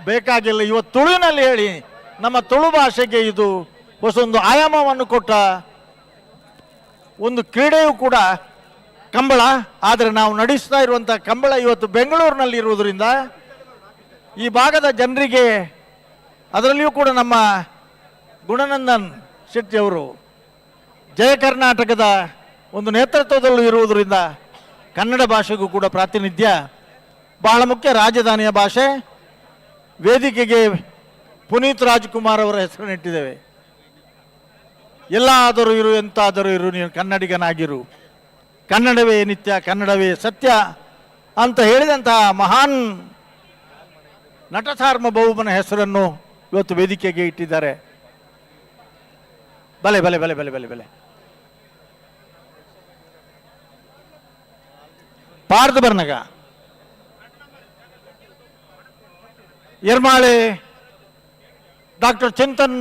[SPEAKER 4] ಬೇಕಾಗಿಲ್ಲ, ಇವತ್ತು ತುಳುವಿನಲ್ಲಿ ಹೇಳಿ. ನಮ್ಮ ತುಳು ಭಾಷೆಗೆ ಇದು ಹೊಸೊಂದು ಆಯಾಮವನ್ನು ಕೊಟ್ಟ ಒಂದು ಕ್ರೀಡೆಯೂ ಕೂಡ ಕಂಬಳ. ಆದರೆ ನಾವು ನಡೆಸ್ತಾ ಇರುವಂಥ ಕಂಬಳ ಇವತ್ತು ಬೆಂಗಳೂರಿನಲ್ಲಿ ಇರುವುದರಿಂದ ಈ ಭಾಗದ ಜನರಿಗೆ, ಅದರಲ್ಲಿಯೂ ಕೂಡ ನಮ್ಮ ಗುಣನಂದನ್ ಶೆಟ್ಟಿಯವರು ಜಯ ಕರ್ನಾಟಕದ ಒಂದು ನೇತೃತ್ವದಲ್ಲೂ ಇರುವುದರಿಂದ ಕನ್ನಡ ಭಾಷೆಗೂ ಕೂಡ ಪ್ರಾತಿನಿಧ್ಯ ಬಹಳ ಮುಖ್ಯ. ರಾಜಧಾನಿಯ ಭಾಷೆ. ವೇದಿಕೆಗೆ ಪುನೀತ್ ರಾಜ್ಕುಮಾರ್ ಅವರ ಹೆಸರನ್ನಿಟ್ಟಿದ್ದೇವೆ. ಎಲ್ಲಾದರೂ ಇರು, ಎಂತಾದರೂ ಇರು, ನೀನು ಕನ್ನಡಿಗನಾಗಿರು, ಕನ್ನಡವೇ ನಿತ್ಯ, ಕನ್ನಡವೇ ಸತ್ಯ ಅಂತ ಹೇಳಿದಂತಹ ಮಹಾನ್ ನಟ ಸಾರ್ವಭೌಮನ ಹೆಸರನ್ನು ಇವತ್ತು ವೇದಿಕೆಗೆ ಇಟ್ಟಿದ್ದಾರೆ. ಬಲೆ ಬಲೆ ಬಲೆ ಬಲೆ ಬಲೆ ಬಲೆ ಪಾರ್ದ ಬರ್ನಗ ಎರ್ಮಾಳೆ ಡಾಕ್ಟರ್ ಚಿಂತನ್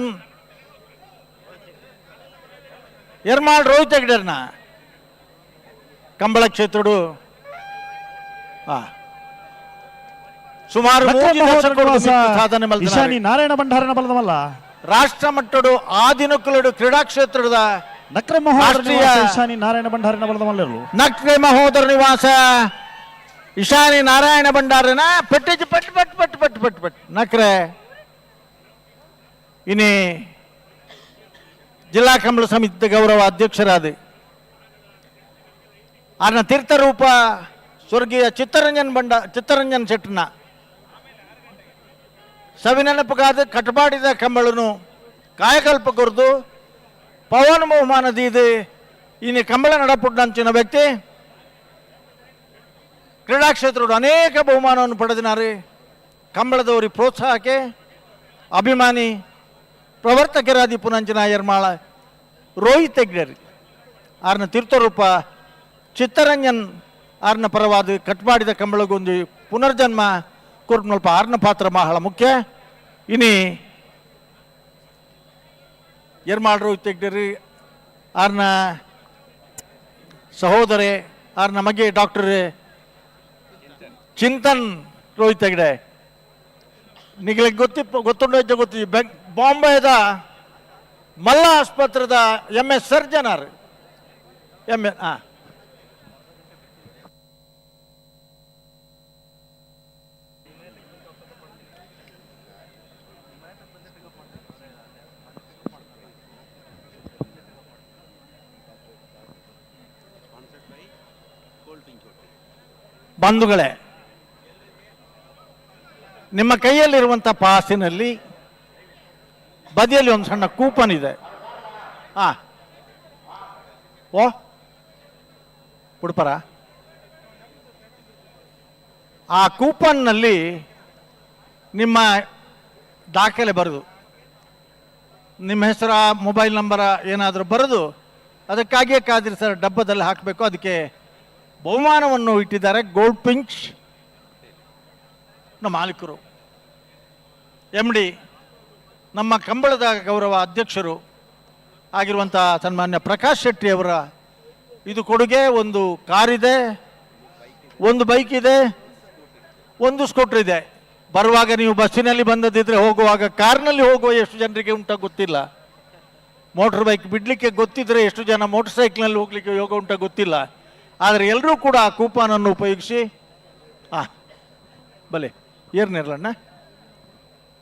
[SPEAKER 4] ಎರ್ಮಾಳ್ ರೋಹಿತ್ ಹೆಗ್ಡೆರ್ನ ಕಂಬಳ ಕ್ಷೇತ್ರಡು ಸುಮಾರು ಸಾಧನೆ
[SPEAKER 8] ಇಶಾನಿ ನಾರಾಯಣ ಭಂಡಾರನ ಬಲದವಲ್ಲ
[SPEAKER 4] ರಾಷ್ಟ್ರ ಮಟ್ಟಡು ಆದಿನಕುಲಡು ಕ್ರೀಡಾ ಕ್ಷೇತ್ರದ
[SPEAKER 8] ನಕ್ರೆ ಮಹೋದರ ಇಶಾನಿ ನಾರಾಯಣ ಭಂಡಾರನ ಬಲದವಲ್ಲ
[SPEAKER 4] ನಕ್ರೆ ಮಹೋದರ ನಿವಾಸ ಇಶಾನಿ ನಾರಾಯಣ ಭಂಡಾರನ ಪೆಟ್ಟಿಜ್ ಪಟ್ ಪಟ್ ಪಟ್ ಪಟ್ ಪಟ್ ಪಟ್ ನಕ್ರೆ ಇನ್ನೇ ಜಿಲ್ಲಾ ಕಂಬಳ ಸಮಿತಿ ಗೌರವ ಅಧ್ಯಕ್ಷರಾದ ಆರ್ನ ತೀರ್ಥರೂಪ ಸ್ವರ್ಗೀಯ ಚಿತ್ತರಂಜನ್ ಶೆಟ್ಟನ ಸವಿನೆನಪುಗಾದ ಕಟ್ಪಾಡಿದ ಕಂಬಳನು ಕಾಯಕಲ್ಪ ಕೊರ್ದು ಪವನ್ ಬಹುಮಾನದ ಇನ್ನು ಕಂಬಳ ನಡಪುಟ್ಟಂಚಿನ ವ್ಯಕ್ತಿ ಕ್ರೀಡಾ ಕ್ಷೇತ್ರದ ಅನೇಕ ಬಹುಮಾನವನ್ನು ಪಡೆದಿನಾರೆ. ಕಂಬಳದವರಿಗೆ ಪ್ರೋತ್ಸಾಹಕ್ಕೆ ಅಭಿಮಾನಿ ಪ್ರವರ್ತಕರಾದಿ ಪುನಂಚನ ಯರ್ಮಾಳ ರೋಹಿತ್ ಹೆಗ್ಡೆರ್ ಆರ್ನ ತೀರ್ಥರೂಪ ಚಿತ್ತರಂಜನ್ ಆರ್ನ ಪರವಾದ ಕಟ್ಮಾಡಿದ ಕಂಬಳಗೊಂದು ಪುನರ್ಜನ್ಮ ಕೊರ್ನಲ್ಪ ಆರ್ನ ಪಾತ್ರ ಬಹಳ ಮುಖ್ಯ. ಇನಿ ಯರ್ಮಾಳ್ ರೋಹಿತ್ ಹೆಗ್ಡೆರ್ ಆರ್ನ ಸಹೋದರಿ ಆರ್ನ ಮಗೆ ಡಾಕ್ಟರ್ ಚಿಂತನ್ ರೋಹಿತ್ ಹೆಗ್ಡೆ ನಿಮಗೆ ಗೊತ್ತುಂಡ ಗೊತ್ತಿ ಬಾಂಬೆದ ಮಲ್ಲ ಆಸ್ಪತ್ರೆದ MS ಸರ್ಜನರ್ ಬಂಧುಗಳೇ, ನಿಮ್ಮ ಕೈಯಲ್ಲಿರುವಂಥ ಪಾಸಿನಲ್ಲಿ ಬದಿಯಲ್ಲಿ ಒಂದು ಸಣ್ಣ ಕೂಪನ್ ಇದೆ. ಓ ಪುಡ್ಪರ, ಆ ಕೂಪನ್ನಲ್ಲಿ ನಿಮ್ಮ ದಾಖಲೆ ಬರೆದು ನಿಮ್ಮ ಹೆಸರ ಮೊಬೈಲ್ ನಂಬರ ಏನಾದರೂ ಬರೆದು ಅದಕ್ಕಾಗಿಯೇ ಕಾದಿರಿ ಸರ್ ಡಬ್ಬದಲ್ಲಿ ಹಾಕಬೇಕು. ಅದಕ್ಕೆ ಬಹುಮಾನವನ್ನು ಇಟ್ಟಿದ್ದಾರೆ. ಗೋಲ್ಡ್ ಪಿಂಚ್ ನಮ್ಮ ಮಾಲೀಕರು MD ನಮ್ಮ ಕಂಬಳದ ಗೌರವ ಅಧ್ಯಕ್ಷರು ಆಗಿರುವಂಥ ಸನ್ಮಾನ್ಯ ಪ್ರಕಾಶ್ ಶೆಟ್ಟಿ ಅವರ ಇದು ಕೊಡುಗೆ. ಒಂದು ಕಾರಿದೆ, ಒಂದು ಬೈಕ್ ಇದೆ, ಒಂದು ಸ್ಕೂಟರ್ ಇದೆ. ಬರುವಾಗ ನೀವು ಬಸ್ಸಿನಲ್ಲಿ ಬಂದದಿದ್ರೆ ಹೋಗುವಾಗ ಕಾರ್ನಲ್ಲಿ ಹೋಗುವ ಎಷ್ಟು ಜನರಿಗೆ ಉಂಟ ಗೊತ್ತಿಲ್ಲ. ಮೋಟರ್ ಬೈಕ್ ಬಿಡಲಿಕ್ಕೆ ಗೊತ್ತಿದ್ರೆ ಎಷ್ಟು ಜನ ಮೋಟರ್ ಸೈಕಲ್ನಲ್ಲಿ ಹೋಗ್ಲಿಕ್ಕೆ ಯೋಗ ಉಂಟ ಗೊತ್ತಿಲ್ಲ. ಆದರೆ ಎಲ್ಲರೂ ಕೂಡ ಆ ಕೂಪನನ್ನು ಉಪಯೋಗಿಸಿ ಬಲೆ ಏರ್ನಿರ್ಲಣ್ಣ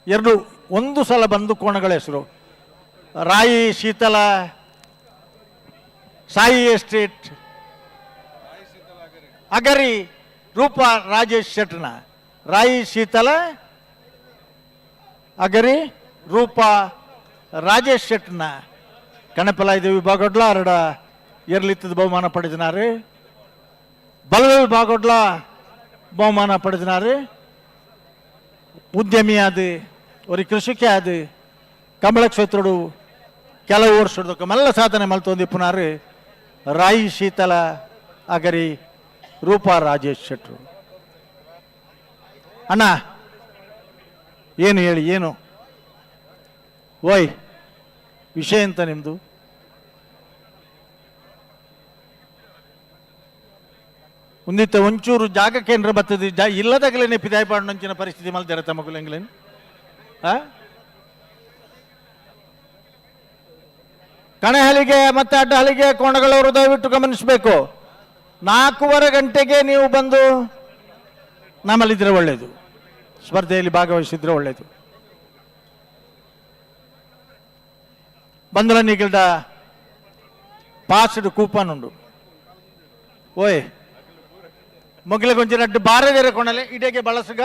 [SPEAKER 4] ಎರಡು ಒಂದು ಸಲ ಬಂದು ಕೋಣಗಳ ಹೆಸರು ರಾಯಿ ಶೀತಲ, ಸಾಯಿ ಎಸ್ಟೇಟ್, ಅಗರಿ, ರೂಪ ರಾಜೇಶ್ ಶೆಟ್ನ, ರಾಯಿ ಶೀತಲ, ಅಗರಿ, ರೂಪ ರಾಜೇಶ್ ಶೆಟ್ನ ಕಣಪಲಾಯ್ದೇವಿ ಬಾಗೋಡ್ಲ ಅರಡ ಏರ್ಲಿತ್ತದ ಬಹುಮಾನ ಪಡೆದಿನಾರು. ಬಲವೇಲ್ ಬಾಗೋಡ್ಲ ಬಹುಮಾನ ಪಡೆದಿನಾರು. ಉದ್ಯಮಿ ಆದು, ஒரு ಕೃಷಿಕೆ ಆದು, ಕಂಬಳ ಕ್ಷೇತ್ರಡು ಕೆಲವು ವರ್ಷದ ಮೆಲ್ಲ ಸಾಧನೆ ಮಲ್ತೊಂದಿಪ್ಪುನಾರು ರಾಯಿ ಶೀತಲ, ಅಗರಿ, ರೂಪಾ ರಾಜೇಶ್ ಶೆಟ್ರು. ಅಣ್ಣ ಏನು ಹೇಳಿ, ಏನು ಓಯ್ ವಿಷಯ ಎಂತ ನಿಮ್ಮದು? ಒಂದಿತ್ತ ಒಂಚೂರು ಜಾಗ ಕೇಂದ್ರ ಬರ್ತದೆ, ಇಲ್ಲದಾಗಲೇ ಪಿದಾಯ ಪಾಡಂಚಿನ ಪರಿಸ್ಥಿತಿ ಮಲ್ದಾರೆ ತಮಗುಲು ಎಂಗ್ಲೇನು ಕಣಹಲಿಗೆ ಮತ್ತೆ ಅಡ್ಡಹಲಿಗೆ ಕೋಣಗಳವರು ದಯವಿಟ್ಟು ಗಮನಿಸಬೇಕು. 4:15 ಗಂಟೆಗೆ ನೀವು ಬಂದು ನಮ್ಮಲ್ಲಿದ್ರೆ ಒಳ್ಳೆಯದು, ಸ್ಪರ್ಧೆಯಲ್ಲಿ ಭಾಗವಹಿಸಿದ್ರೆ ಒಳ್ಳೆಯದು. ಬಂದಲ ನಿಗಲ್ದ ಪಾಸ್ಡ್ ಕೂಪನ್ ಉಂಡು. ಓಯ್ ಮೊಗಲ ಕೊಂಚ ರಡ್ಡು ಬಾರದೇರೆ ಕೊಣಲೆ ಇಡೆಗೆ ಬಳಸುಗ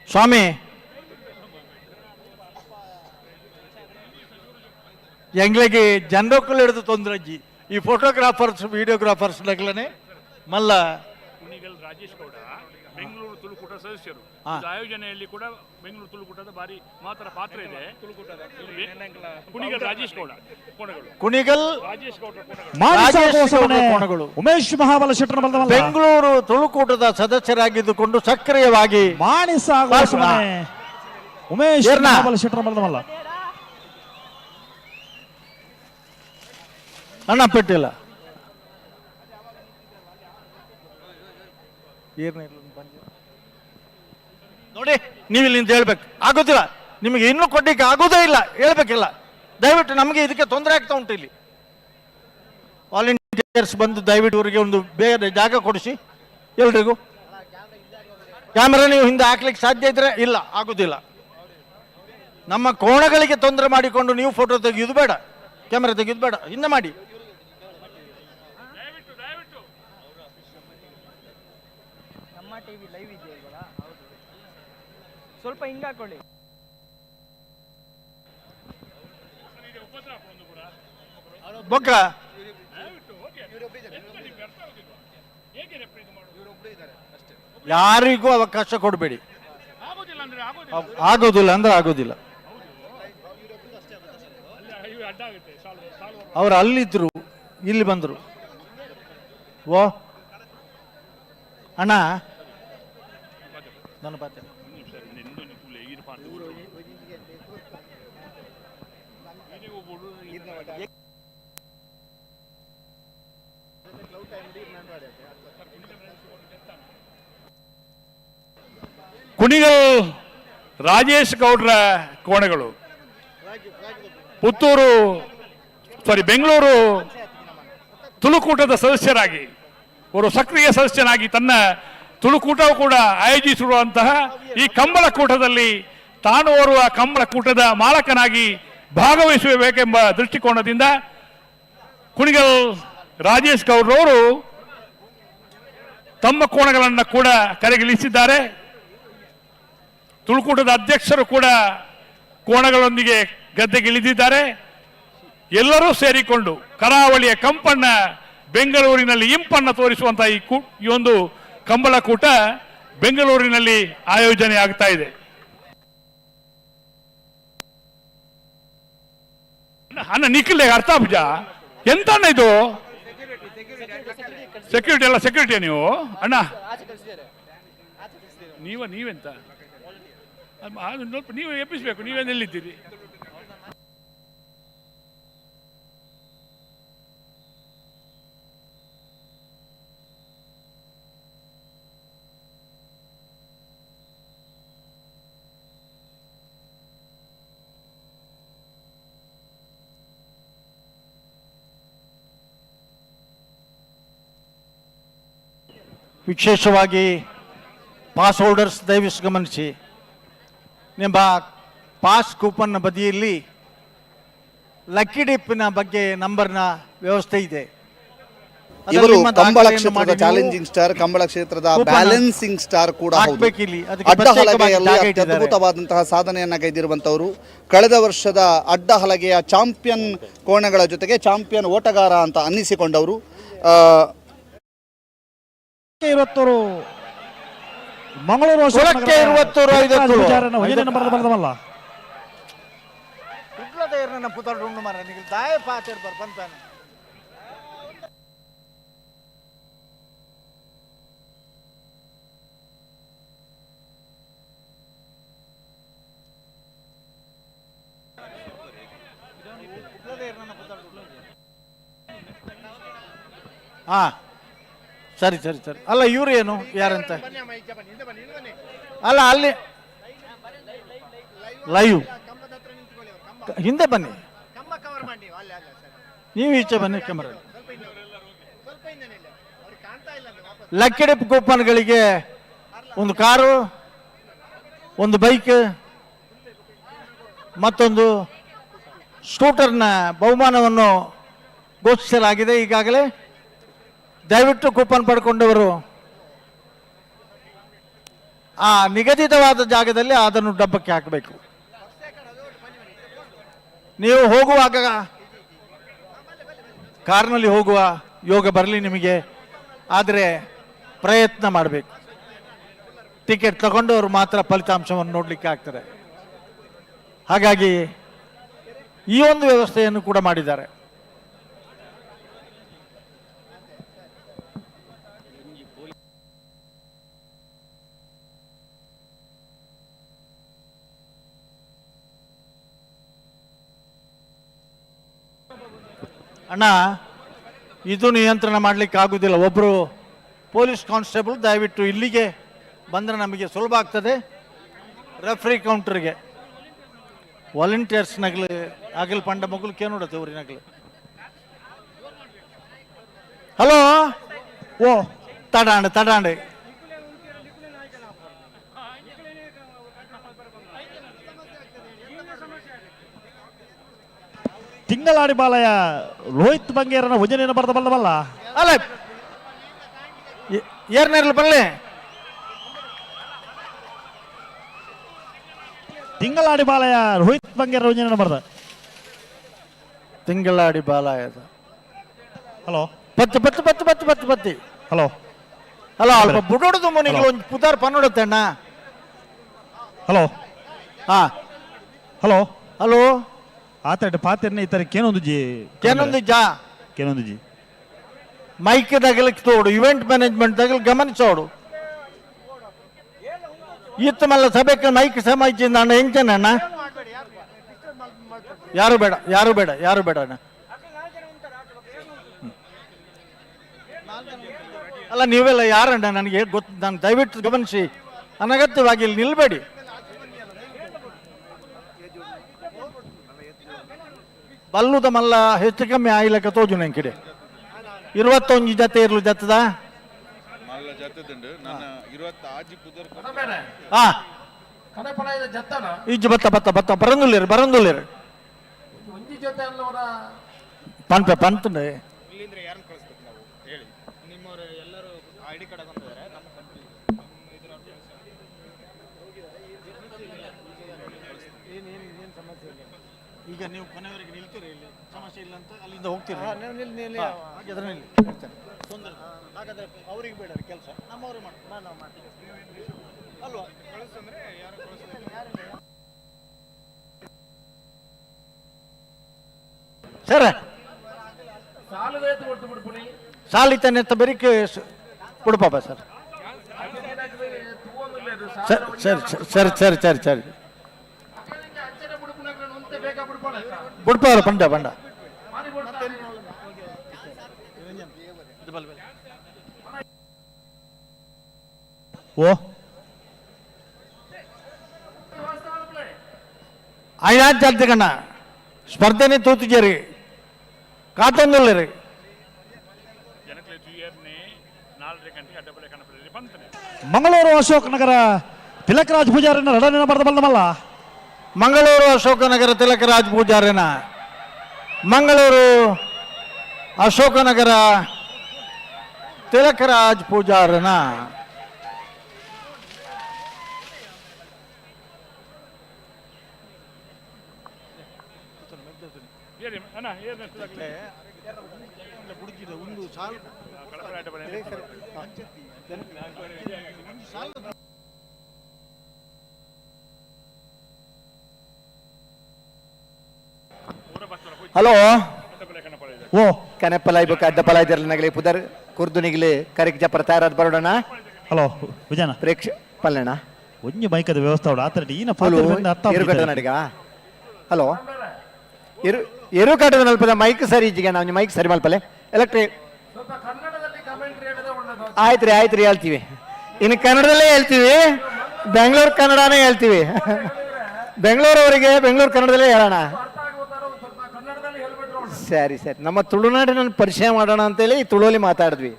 [SPEAKER 4] ಸ್ವಾಮಿ. ಎಂಗ್ಲಿಗೆ ಜನರೊಕ್ಕಲು ಹಿಡಿದು ತೊಂದರೆ ಅಜ್ಜಿ ಈ ಫೋಟೋಗ್ರಾಫರ್ಸ್ ವಿಡಿಯೋಗ್ರಾಫರ್ಸ್ ನಗಲನೆ ಮಲ್ಲ
[SPEAKER 5] ರಾಜೇಶ್ ಗೌಡ ಬೆಂಗಳೂರು ತುಳುಕೂಟ ಸದಸ್ಯರು. ಆಯೋಜನೆಯಲ್ಲಿ ಕೂಡ ಬೆಂಗಳೂರು ತುಳುಕೂಟದ ಬಾರಿ ಮಾತ್ರ ಪಾತ್ರ ಇದೆ. ಕುಣಿಗಲ್ ರಾಜೇಶ್ ಗೌಡ
[SPEAKER 4] ಕುಣಿಗಲ್
[SPEAKER 8] ಕೋಣಗಳು ಉಮೇಶ್ ಮಹಾಬಲ ಶೆಟ್ಟರ್
[SPEAKER 4] ಬೆಂಗಳೂರು ತುಳುಕೂಟದ ಸದಸ್ಯರಾಗಿದ್ದುಕೊಂಡು ಸಕ್ರಿಯವಾಗಿ
[SPEAKER 8] ಉಮೇಶ್ ಮಹಾಬಲ ಶೆಟ್ಟರ್ ಮಲ್ಲ
[SPEAKER 4] ಅಣ್ಣ ಪೆಟ್ಟಿಲ್ಲ ನೋಡಿ, ನೀವು ಇಲ್ಲಿಂದ ಹೇಳ್ಬೇಕು. ಆಗೋದಿಲ್ಲ ನಿಮಗೆ, ಇನ್ನೂ ಕೊಡ್ಲಿಕ್ಕೆ ಆಗೋದೇ ಇಲ್ಲ, ಹೇಳ್ಬೇಕಿಲ್ಲ. ದಯವಿಟ್ಟು ನಮಗೆ ಇದಕ್ಕೆ ತೊಂದರೆ ಆಗ್ತಾ ಉಂಟು. ಇಲ್ಲಿ ವಾಲಂಟಿಯರ್ಸ್ ಬಂದು ದಯವಿಟ್ಟು ಇವರಿಗೆ ಒಂದು ಬೇರೆ ಜಾಗ ಕೊಡಿಸಿ ಎಲ್ರಿಗೂ. ಕ್ಯಾಮೆರಾ ನೀವು ಹಿಂದೆ ಹಾಕ್ಲಿಕ್ಕೆ ಸಾಧ್ಯ ಇದ್ರೆ ಇಲ್ಲ, ಆಗೋದಿಲ್ಲ. ನಮ್ಮ ಕೋಣಗಳಿಗೆ ತೊಂದರೆ ಮಾಡಿಕೊಂಡು ನೀವು ಫೋಟೋ ತೆಗೆಯೋದು ಬೇಡ, ಕ್ಯಾಮೆರಾ ತೆಗೆಯೋದು ಬೇಡ, ಹಿಂದೆ ಮಾಡಿ.
[SPEAKER 12] ಸ್ವಲ್ಪ ಹಿಂಗಾಕೊಳ್ಳಿ.
[SPEAKER 4] ಬೊಕ್ಕ ಯಾರಿಗೂ ಅವಕಾಶ ಕೊಡಬೇಡಿ. ಆಗೋದಿಲ್ಲ ಅಂದ್ರೆ ಆಗೋದಿಲ್ಲ. ಅವರು ಅಲ್ಲಿದ್ರು, ಇಲ್ಲಿ ಬಂದರು. ಓ ಅಣ್ಣ ನನ್ನ ಪಾತ್ರ
[SPEAKER 5] ಕುಣಿಗಲ್ ರಾಜೇಶ್ ಗೌಡ್ರ ಕೋಣಗಳು ಬೆಂಗಳೂರು ತುಳುಕೂಟದ ಸದಸ್ಯರಾಗಿ ಅವರು ಸಕ್ರಿಯ ಸದಸ್ಯನಾಗಿ ತನ್ನ ತುಳುಕೂಟವು ಕೂಡ ಆಯೋಜಿಸಿರುವಂತಹ ಈ ಕಂಬಳ ಕೂಟದಲ್ಲಿ ತಾನು ಓರ್ವ ಕಂಬಳ ಕೂಟದ ಮಾಲಕನಾಗಿ ಭಾಗವಹಿಸಬೇಕೆಂಬ ದೃಷ್ಟಿಕೋನದಿಂದ ಕುಣಿಗಲ್ ರಾಜೇಶ್ ಗೌಡ್ರವರು ತಮ್ಮ ಕೋಣಗಳನ್ನು ಕೂಡ ಕರೆಗಿಳಿಸಿದ್ದಾರೆ. ತುಳುಕೂಟದ ಅಧ್ಯಕ್ಷರು ಕೂಡ ಕೋಣಗಳೊಂದಿಗೆ ಗದ್ದೆಗಿಳಿದಿದ್ದಾರೆ. ಎಲ್ಲರೂ ಸೇರಿಕೊಂಡು ಕರಾವಳಿಯ ಕಂಪನ್ನ ಬೆಂಗಳೂರಿನಲ್ಲಿ ಇಂಪನ್ನ ತೋರಿಸುವಂತಹ ಈ ಒಂದು ಕಂಬಳ ಕೂಟ ಬೆಂಗಳೂರಿನಲ್ಲಿ ಆಯೋಜನೆ ಆಗ್ತಾ ಇದೆ. ಅಣ್ಣ ನಿಖಿಲ್ ಅರ್ಥ ಭುಜ ಎಂತ ಇದು ಸೆಕ್ಯೂರಿಟಿ ಎಲ್ಲ ಸೆಕ್ಯೂರಿಟಿಯ ನೀವು ಅಣ್ಣ ನೀವೆಂತ ನೀವು ಎಬ್ಬಿಸಬೇಕು, ನೀವೇನೆಲ್ಲಿದ್ದೀರಿ?
[SPEAKER 4] ವಿಶೇಷವಾಗಿ ಪಾಸ್ ಹೋಲ್ಡರ್ಸ್ ದಯವಿಟ್ಟು ಗಮನಿಸಿ, ನಿಮ್ಮ ಪಾಸ್ ಕೂಪನ್ನ ಬದಿಯಲ್ಲಿ ಲಕ್ಕಿ ಡಿಪ್ನ ಬಗ್ಗೆ ನಂಬರ್ನ ವ್ಯವಸ್ಥೆ ಇದೆ.
[SPEAKER 6] ಇವರು ಕಂಬಳ ಕ್ಷೇತ್ರದ ಚಾಲೆಂಜಿಂಗ್ ಸ್ಟಾರ್, ಕಂಬಳ ಕ್ಷೇತ್ರದ ಬ್ಯಾಲೆನ್ಸಿಂಗ್ ಸ್ಟಾರ್ ಕೂಡ ಹೌದು. ಅಡ್ಡ ಹಲಗೆಯಲ್ಲಿ ಅತ್ಯದ್ಭುತವಾದಂತಹ ಸಾಧನೆಯನ್ನ ಗೈದಿರುವಂತವರು. ಕಳೆದ ವರ್ಷದ ಅಡ್ಡ ಹಲಗೆಯ ಚಾಂಪಿಯನ್ ಕೋಣಗಳ ಜೊತೆಗೆ ಚಾಂಪಿಯನ್ ಓಟಗಾರ ಅಂತ ಅನ್ನಿಸಿಕೊಂಡವರು.
[SPEAKER 8] 20 ಮಂಗಳೂರು
[SPEAKER 4] ಹಾ ಸರಿ ಸರಿ ಸರಿ. ಅಲ್ಲ ಇವ್ರು ಏನು ಯಾರಂತ ಅಲ್ಲ, ಅಲ್ಲಿ ಲೈವ್ ಹಿಂದೆ ಬನ್ನಿ, ನೀವು ಈಚೆ ಬನ್ನಿ ಕ್ಯಾಮರಾ. ಲಕ್ಕಿ ಡಿಪ್ ಕೂಪನ್ಗಳಿಗೆ ಒಂದು ಕಾರು, ಒಂದು ಬೈಕ್ ಮತ್ತೊಂದು ಸ್ಕೂಟರ್ನ ಬಹುಮಾನವನ್ನು ಘೋಷಿಸಲಾಗಿದೆ ಈಗಾಗಲೇ. ದಯವಿಟ್ಟು ಕೂಪನ್ ಪಡ್ಕೊಂಡವರು ಆ ನಿಗದಿತವಾದ ಜಾಗದಲ್ಲಿ ಅದನ್ನು ಡಬ್ಬಕ್ಕೆ ಹಾಕಬೇಕು. ನೀವು ಹೋಗುವಾಗ ಕಾರ್ನಲ್ಲಿ ಹೋಗುವ ಯೋಗ ಬರಲಿ ನಿಮಗೆ, ಆದರೆ ಪ್ರಯತ್ನ ಮಾಡಬೇಕು. ಟಿಕೆಟ್ ತಗೊಂಡವರು ಮಾತ್ರ ಫಲಿತಾಂಶವನ್ನು ನೋಡಲಿಕ್ಕೆ ಆಗ್ತದೆ. ಹಾಗಾಗಿ ಈ ಒಂದು ವ್ಯವಸ್ಥೆಯನ್ನು ಕೂಡ ಮಾಡಿದ್ದಾರೆ. ಅಣ್ಣ, ಇದು ನಿಯಂತ್ರಣ ಮಾಡಲಿಕ್ಕೆ ಆಗುವುದಿಲ್ಲ. ಒಬ್ಬರು ಪೊಲೀಸ್ ಕಾನ್ಸ್ಟೇಬಲ್ ದಯವಿಟ್ಟು ಇಲ್ಲಿಗೆ ಬಂದರೆ ನಮಗೆ ಸುಲಭ ಆಗ್ತದೆ. ರೆಫ್ರಿ ಕೌಂಟರ್ಗೆ ವಾಲಂಟಿಯರ್ಸ್ ನಗಲು ಆಗಲ್ ಪಂಡ ಮಗಲು ಕೇ ನೋಡತ್ತೆ ಊರಿನಗಲು. ಹಲೋ, ಓ ತಡಾಂಡೆ
[SPEAKER 8] ತಿಂಗಳಾಡಿ ಬಾಲಯ ರೋಹಿತ್ ಬಂಗೇರನ ವಜನೇನ ಬರ್ದ ಬಲ್ಲವಲ್ಲ.
[SPEAKER 4] ಅಲ್ಲ ಏರ್ನೇರ್ಲಿ ಬರಲಿ.
[SPEAKER 8] ತಿಂಗಳಾಡಿ ಬಾಲಯ ರೋಹಿತ್ ಬಂಗೇರ ವಜನೇನ ಬರ್ದ.
[SPEAKER 4] ತಿಂಗಳಾಡಿ ಬಾಲಯದ
[SPEAKER 8] ಹಲೋ
[SPEAKER 4] ಪತ್ತು ಪತ್ತು ಪತ್ತು ಪತ್ತು ಪತ್ತು ಪತ್ತಿ
[SPEAKER 8] ಹಲೋ
[SPEAKER 4] ಹಲೋ ಅಲ್ಪ ಬುಡೋಡದು ಮುನಿಗಳು ಒಂದು ಪುದಾರ್ ಪನ್ನೋಡುತ್ತೆ ಅಣ್ಣ.
[SPEAKER 8] ಹಲೋ
[SPEAKER 4] ಹಾ
[SPEAKER 8] ಹಲೋ
[SPEAKER 4] ಹಲೋ
[SPEAKER 8] ಆತಡೆ ಪಾತೆರ್ನ ಇತರ ಕೇನೊಂದು ಜಿ
[SPEAKER 4] ಮೈಕ್ ತಗಲಿಕ್ಕೆ ತೋಡು, ಇವೆಂಟ್ ಮ್ಯಾನೇಜ್ಮೆಂಟ್ ತಗಲಿ ಗಮನಿಸೋಡು. ಇತ್ತ ಮಲ್ಲ ಸಭೆಗೆ ಮೈಕ್ ಸಮಾಯಿಸಿದ ಅಣ್ಣ ಎಂಚನ ಯಾರು ಬೇಡ ಯಾರು ಬೇಡ ಯಾರು ಬೇಡ ಅಣ್ಣ. ಅಲ್ಲ ನೀವೆಲ್ಲ ಯಾರಣ್ಣ ನನಗೆ ಗೊತ್ತು, ನಾನು ದಯವಿಟ್ಟು ಗಮನಿಸಿ, ಅನಗತ್ಯವಾಗಿ ಇಲ್ಲಿ ನಿಲ್ಬೇಡಿ. ಬಲ್ಲುದ ಮಲ್ಲ ಹೆಚ್ಚು ಕಮ್ಮಿ ಆಯ್ಲಕ್ಕ ತೋಜು ನನ್ ಕಡೆ 21 ಜೊತೆ ಇರ್ಲು ಜತ್ತದ ಇಜ್ಜು ಬತ್ತ ಬತ್ತ ಬತ್ತ ಬರಂದುಲ್ಲೇರು ಬರಂದುಲ್ಲೇರು ಪಂತ ಪಂತಂಡೆ ಈಗ ನೀವು ಕೊನೆವರೆಗೆ ನಿಲ್ತೀರಿ, ಇಲ್ಲಿ ಸಮಸ್ಯೆ ಇಲ್ಲ ಅಂತ ಅಲ್ಲಿಂದ ಹೋಗ್ತೀರಿ. ಹಾಗಾದ್ರೆ ಅವ್ರಿಗೆ ಬೇಡ ಕೆಲಸ, ನಮ್ಮವ್ರಿಗೆ ಮಾಡ್ತೀವಿ ಅಲ್ವಾ? ಸರ ಸಾಲಿತನೆ ಬರೀ ಕೊಡು ಪಾಪ ಸರ್. ಸರಿ ಸರಿ ಸರಿ ಸರಿ ಬಿಡ್ಪವ್ರ ಬಂಡ ಬಂಡ ಓ ఆయన జల్దిగన్న స్పర్ధని తూతుజేరి కాతందులేరి
[SPEAKER 8] ಮಂಗಳೂರು ಅಶೋಕ್ ನಗರ ತಿಲಕರಾಜ್ ಪೂಜಾರಿನ ರಡನಿನ ಬರದಬಲ್ಲಮಲ್ಲ
[SPEAKER 4] ಮಂಗಳೂರು ಅಶೋಕನಗರ ತಿಲಕರಾಜ್ ಪೂಜಾರಿನ ಮಂಗಳೂರು ಅಶೋಕನಗರ ತಿಲಕರಾಜ್ ಪೂಜಾರಿನ ಹಲೋ
[SPEAKER 8] ಓ
[SPEAKER 7] ಕನೆಪ್ಪಲ ಇಬ್ಬ ಅಡ್ಡಪಲ ಇದರ್ನಗಲಿ ಪುದರ್ ಕುರ್ದು ನಿಗಲಿ ಕರಿಕ್ ಜಪ್ಪರ ತಯಾರಾದ ಬರೋಣ
[SPEAKER 8] ಹಲೋ ವಿಜಯನ
[SPEAKER 7] ಪ್ರೇಕ್ಷ ಪಲ್ಲಣ್ಣ
[SPEAKER 8] ಒಂಜಿ ಮೈಕದ ವ್ಯವಸ್ಥೆ ಆತರಡಿ ಈನ
[SPEAKER 7] ಎರುಕಟ್ಟದ ನಡಿಗ ಹಲೋ ಎರುಕಟ್ಟದ ನಲ್ಪದ ಮೈಕ್ ಸರಿ ಇಜ್ಜಿಗೆ ನಾವು ಮೈಕ್ ಸರಿ ಮಲ್ಪಲೆ ಎಲೆಕ್ಟ್ರಿಕ್ ಆಯ್ತ್ರಿ ಆಯ್ತ್ರಿ ಹೇಳ್ತೀವಿ ಇನ್ನು ಕನ್ನಡದಲ್ಲೇ ಹೇಳ್ತೀವಿ ಬೆಂಗಳೂರು ಕನ್ನಡನೇ ಹೇಳ್ತೀವಿ ಬೆಂಗಳೂರವರಿಗೆ ಬೆಂಗಳೂರು ಕನ್ನಡದಲ್ಲೇ ಹೇಳೋಣ ಸರಿ ಸರಿ ನಮ್ಮ ತುಳುನಾಡಿನ ಪರಿಚಯ ಮಾಡೋಣ ಅಂತೇಳಿ ತುಳುವಲ್ಲಿ ಮಾತಾಡಿದ್ವಿ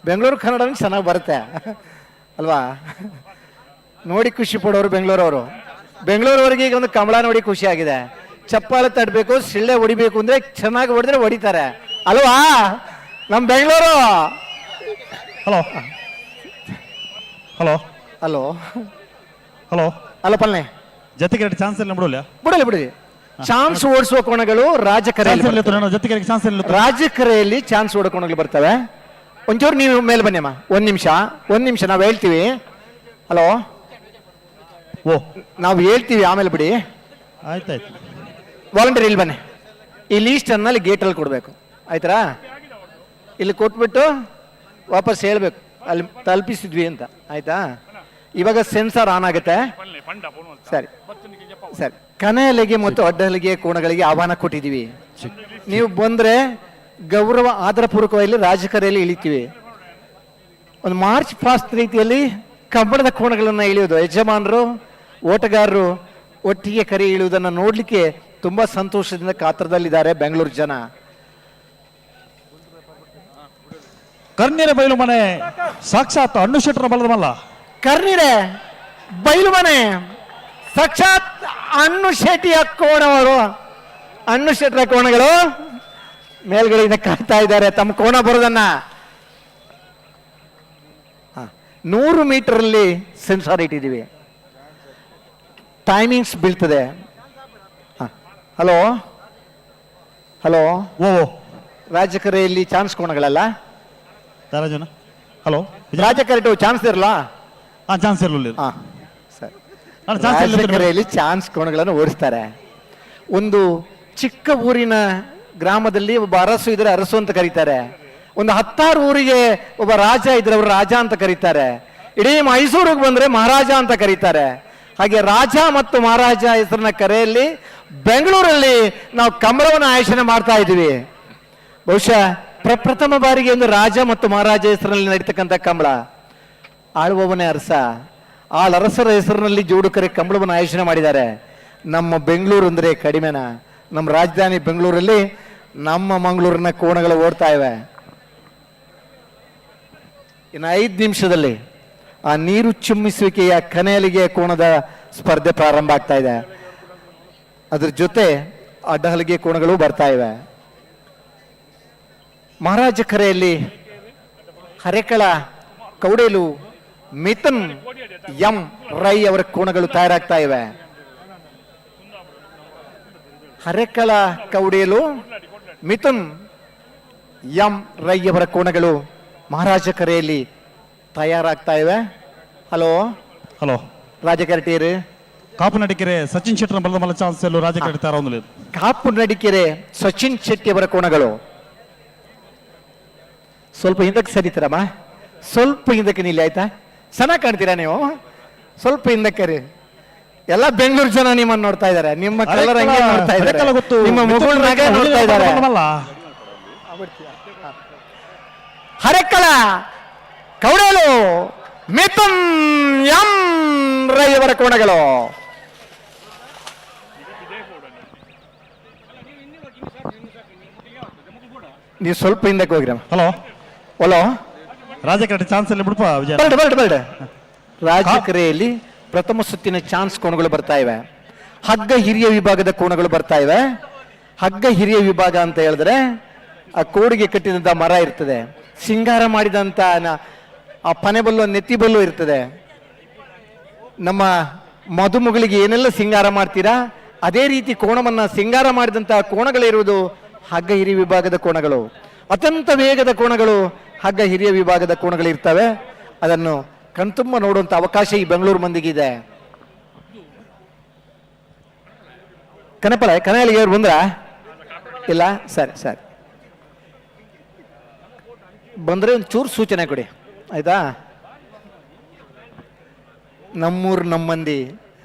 [SPEAKER 7] ಬೆಂಗಳೂರು ಕನ್ನಡ ಚೆನ್ನಾಗಿ ಬರುತ್ತೆ ಅಲ್ವಾ ನೋಡಿ ಖುಷಿ ಪಡೋರು ಬೆಂಗಳೂರವರು ಬೆಂಗಳೂರವರಿಗೆ ಈಗ ಒಂದು ಕಮಲ ನೋಡಿ ಖುಷಿ ಆಗಿದೆ ಚಪ್ಪಾಳೆ ತಟ್ಟಬೇಕು ಸಿಳ್ಳೆ ಹೊಡಿಬೇಕು ಅಂದ್ರೆ ಚೆನ್ನಾಗಿ ಹೊಡೆದ್ರೆ ಹೊಡಿತಾರೆ ಅಲ್ವಾ ನಮ್ಮ Bengaluru
[SPEAKER 8] hello hello
[SPEAKER 7] hello
[SPEAKER 8] hello
[SPEAKER 7] ಅಲ್ಲ ಪಲ್ಲೆ
[SPEAKER 8] ಜೊತೆಗೆ ಚಾನ್ಸ್ ಇಲ್ಲ ಬಿಡಲ್ಲ
[SPEAKER 7] ಬಿಡಲಿ ಬಿಡಿ ಚಾನ್ಸ್ ಓಡಿಸುವ ಕೋಣಗಳು ರಾಜಕರೆಯಲ್ಲಿ ಚಾನ್ಸ್ ಓಡೋ ಕೋಣಗಳು ಬರ್ತವೆ ಒಂಚೂರು ನೀವು ಮೇಲೆ ಬನ್ನಿಮ್ಮ ಒಂದ್ ನಿಮಿಷ ನಾವು ಹೇಳ್ತೀವಿ ಹಲೋ
[SPEAKER 8] ಓ
[SPEAKER 7] ನಾವು ಹೇಳ್ತೀವಿ ಆಮೇಲೆ ಬಿಡಿ
[SPEAKER 8] ಆಯ್ತಾಯ್ತು
[SPEAKER 7] ವಾಲಂಟಿಯರ್ ಇಲ್ಲಿ ಬನ್ನಿ ಈ ಲೀಸ್ಟ್ ಅನ್ನಲ್ಲಿ ಗೇಟಲ್ಲಿ ಕೊಡಬೇಕು ಆಯ್ತಾ ಇಲ್ಲಿ ಕೊಟ್ಬಿಟ್ಟು ವಾಪಸ್ ಹೇಳ್ಬೇಕು ಅಲ್ಲಿ ತಲುಪಿಸಿದ್ವಿ ಅಂತ ಆಯ್ತಾ ಇವಾಗ ಸೆನ್ಸಾರ್ ಆನ್ ಆಗುತ್ತೆ ಸರಿ ಸರಿ ಕನೆಯಲಿಗೆ ಮತ್ತು ಅಡ್ಡಲಿಗೆ ಕೋಣಗಳಿಗೆ ಆಹ್ವಾನ ಕೊಟ್ಟಿದ್ದೀವಿ ನೀವು ಬಂದ್ರೆ ಗೌರವ ಆದರಪೂರ್ವಕವಾಗಿ ರಾಜಕೀಯದಲ್ಲಿ ಇಳಿತೀವಿ ಒಂದು ಮಾರ್ಚ್ ಪಾಸ್ಟ್ ರೀತಿಯಲ್ಲಿ ಕಬ್ಬಣದ ಕೋಣಗಳನ್ನು ಇಳಿಯೋದು ಯಜಮಾನರು ಓಟಗಾರರು ಒಟ್ಟಿಗೆ ಕರೆ ಇಳಿಯುವುದನ್ನು ನೋಡ್ಲಿಕ್ಕೆ ತುಂಬಾ ಸಂತೋಷದಿಂದ ಕಾತ್ರದಲ್ಲಿದ್ದಾರೆ ಬೆಂಗಳೂರು ಜನ.
[SPEAKER 8] ಕರ್ನೀರ ಬಯಲು ಮನೆ ಸಾಕ್ಷಾತ್ ಅಣ್ಣು ಶೆಟ್ಟರ ಬಲದಮಲ್ಲ.
[SPEAKER 7] ಕರ್ನೀರೆ ಬಯಲು ಮನೆ ಸಾಕ್ಷಾತ್ ಅಣ್ಣು ಶೆಟ್ಟಿಯ ಕೋಣವರು, ಅಣ್ಣು ಶೆಟ್ಟರ ಕೋಣಗಳು ಮೇಲ್ಗಡೆಯಿಂದ ಕಾಣ್ತಾ ಇದ್ದಾರೆ ತಮ್ಮ ಕೋಣ ಬರೋದನ್ನ. 100 ಮೀಟರ್ ಸೆನ್ಸಾರ್ ಇಟ್ಟಿದ್ದೀವಿ, ಟೈಮಿಂಗ್ಸ್ ಬೀಳ್ತದೆ. ಹಲೋ ಹಲೋ
[SPEAKER 8] ಓ
[SPEAKER 7] ರಾಜಕೀಯದಲ್ಲಿ ಚಾನ್ಸ್ ಕೋಣಗಳಲ್ಲ,
[SPEAKER 8] ಹಲೋ
[SPEAKER 7] ರಾಜಕೀಯ ಚಾನ್ಸ್ ಇರಲ್ಲ,
[SPEAKER 8] ಚಾನ್ಸ್ ಇರಲಿಲ್ಲ.
[SPEAKER 7] ರಾಜಕೀಯದಲ್ಲಿ ಚಾನ್ಸ್ ಕೋಣಗಳನ್ನು ಓಡಿಸ್ತಾರೆ. ಒಂದು ಚಿಕ್ಕ ಊರಿನ ಗ್ರಾಮದಲ್ಲಿ ಒಬ್ಬ ಅರಸು ಇದ್ರೆ ಅರಸು ಅಂತ ಕರೀತಾರೆ. ಒಂದು 10 ಊರಿಗೆ ಒಬ್ಬ ರಾಜ ಇದ್ರೆ ಅವರು ರಾಜ ಅಂತ ಕರೀತಾರೆ. ಇಡೀ ಮೈಸೂರಿಗೆ ಬಂದ್ರೆ ಮಹಾರಾಜ ಅಂತ ಕರೀತಾರೆ. ಹಾಗೆ ರಾಜ ಮತ್ತು ಮಹಾರಾಜ ಹೆಸರಿನ ಕರೆಯಲ್ಲಿ ಬೆಂಗಳೂರಲ್ಲಿ ನಾವು ಕಂಬಳವನ್ನು ಆಯೋಜನೆ ಮಾಡ್ತಾ ಇದ್ದೀವಿ. ಬಹುಶಃ ಪ್ರಪ್ರಥಮ ಬಾರಿಗೆ ಒಂದು ರಾಜ ಮತ್ತು ಮಹಾರಾಜ ಹೆಸರಿನಲ್ಲಿ ನಡೀತಕ್ಕಂಥ ಕಂಬಳ. ಆಳುವವನೇ ಅರಸ, ಅರಸರ ಹೆಸರಿನಲ್ಲಿ ಜೋಡುಕರೆ ಕಂಬಳವನ್ನು ಆಯೋಜನೆ ಮಾಡಿದ್ದಾರೆ. ನಮ್ಮ ಬೆಂಗಳೂರು ಅಂದ್ರೆ ಕಡಿಮೆನಾ? ನಮ್ಮ ರಾಜಧಾನಿ ಬೆಂಗಳೂರಲ್ಲಿ ನಮ್ಮ ಮಂಗಳೂರಿನ ಕೋಣಗಳು ಓಡ್ತಾ ಇವೆ. ಇನ್ನು 5 ನಿಮಿಷದಲ್ಲಿ ಆ ನೀರು ಚಿಮ್ಮಿಸುವಿಕೆಯ ಕನೆಯಲಿಗೆ ಕೋಣದ ಸ್ಪರ್ಧೆ ಪ್ರಾರಂಭ ಆಗ್ತಾ ಇದೆ. ಅದ್ರ ಜೊತೆ ಅಡ್ಡಹಲಿಗೆ ಕೋಣಗಳು ಬರ್ತಾ ಇವೆ. ಮಹಾರಾಜ ಕರೆಯಲ್ಲಿ ಹರೆಕಳ, ಕೌಡೇಲು, ಮಿಥುನ್ ಎಂ ರೈ ಅವರ ಕೋಣಗಳು ತಯಾರಾಗ್ತಾ ಇವೆ. ಹರೆಕಳ, ಕೌಡೇಲು, ಮಿಥುನ್ ಎಂ ರೈ ಅವರ ಕೋಣಗಳು ಮಹಾರಾಜ ಕರೆಯಲ್ಲಿ ತಯಾರಾಗ್ತಾ ಇವೆ. ಹಲೋ
[SPEAKER 8] ಹಲೋ
[SPEAKER 7] ರಾಜಕರಟಿಯರು,
[SPEAKER 8] ಕಾಪು ನಡಿಕೆರೆ ಸಚಿನ್ ಶೆಟ್ಟರ್ ಬಲದಮಲ್ಲ ಚಾನ್ಸ್ ಎಲ್ಲೂ ರಾಜಕೀಯ ತಾರೊಂದು
[SPEAKER 7] ಕಾಪು ನಡಿಕೆರೆ ಸಚಿನ್ ಶೆಟ್ಟಿ ಅವರ ಕೋಣಗಳು. ಸ್ವಲ್ಪ ಹಿಂದಕ್ಕೆ ಸರಿತೀರಮ್ಮ, ಸ್ವಲ್ಪ ಹಿಂದಕ್ಕೆ ನಿಲ್ಲಿ ಆಯ್ತಾ? ಚೆನ್ನಾಗಿ ಕಾಣ್ತೀರಾ ನೀವು, ಸ್ವಲ್ಪ ಹಿಂದಕ್ಕೆ ರೀ. ಎಲ್ಲ ಬೆಂಗಳೂರು ಜನ ನಿಮ್ಮನ್ನು ನೋಡ್ತಾ ಇದ್ದಾರೆ, ನಿಮ್ಮ ಕಲರ್ ಹಂಗೆ ನೋಡ್ತಾ ಇದ್ದಾರೆ, ನಿಮ್ಮ ಮುಗುಳ್ನಾಗೆ ನೋಡ್ತಾ ಇದ್ದಾರೆ. ಹರೆಕ್ಕಳ ಕೌಡೇಲು ಮಿಥುನ್ ಎಂ ರೈ ಅವರ ಕೋಣಗಳು. ನೀವು ಸ್ವಲ್ಪ ಹಿಂದಕ್ಕೆ ಹೋಗ್ರಿ. ಹಲೋ
[SPEAKER 8] ರಾಜಕೀಯ ಚಾನ್ಸ್ ಅಲ್ಲಿ ಬಿಡಪ್ಪ ವಿಜಯ.
[SPEAKER 7] ಬರ್ಡ್ ರಾಜಕೀಯಲ್ಲಿ ಪ್ರಥಮ ಸುತ್ತಿನ ಚಾನ್ಸ್ ಕೋಣಗಳು ಬರ್ತಾ ಇವೆ. ಹಗ್ಗ ಹಿರಿಯ ವಿಭಾಗದ ಕೋಣಗಳು ಬರ್ತಾ ಇವೆ. ಹಗ್ಗ ಹಿರಿಯ ವಿಭಾಗ ಅಂತ ಹೇಳಿದ್ರೆ ಆ ಕೋಡಿಗೆ ಕಟ್ಟಿದಂತ ಮರ ಇರ್ತದೆ, ಸಿಂಗಾರ ಮಾಡಿದಂತ ಆ ಪನೆಬಲ್ಲು ನೆತ್ತಿಬಲ್ಲು ಇರ್ತದೆ. ನಮ್ಮ ಮದುಮಗಳಿಗೆ ಏನೆಲ್ಲ ಸಿಂಗಾರ ಮಾಡ್ತೀರಾ ಅದೇ ರೀತಿ ಕೋಣವನ್ನ ಸಿಂಗಾರ ಮಾಡಿದಂತಹ ಕೋಣಗಳಿರುವುದು ಹಗ್ಗ ಹಿರಿಯ ವಿಭಾಗದ ಕೋಣಗಳು. ಅತ್ಯಂತ ವೇಗದ ಕೋಣಗಳು ಹಗ್ಗ ಹಿರಿಯ ವಿಭಾಗದ ಕೋಣಗಳು ಇರ್ತವೆ. ಅದನ್ನು ಕಣ್ತುಂಬ ನೋಡುವಂತ ಅವಕಾಶ ಈ ಬೆಂಗಳೂರು ಮಂದಿಗಿದೆ. ಕನಯಲಿಗೆ ಅವ್ರು ಬಂದ್ರ ಇಲ್ಲ? ಸರಿ ಬಂದ್ರೆ ಒಂದು ಚೂರು ಸೂಚನೆ ಕೊಡಿ ಆಯ್ತಾ. ನಮ್ಮೂರು ನಮ್ಮ ಮಂದಿ,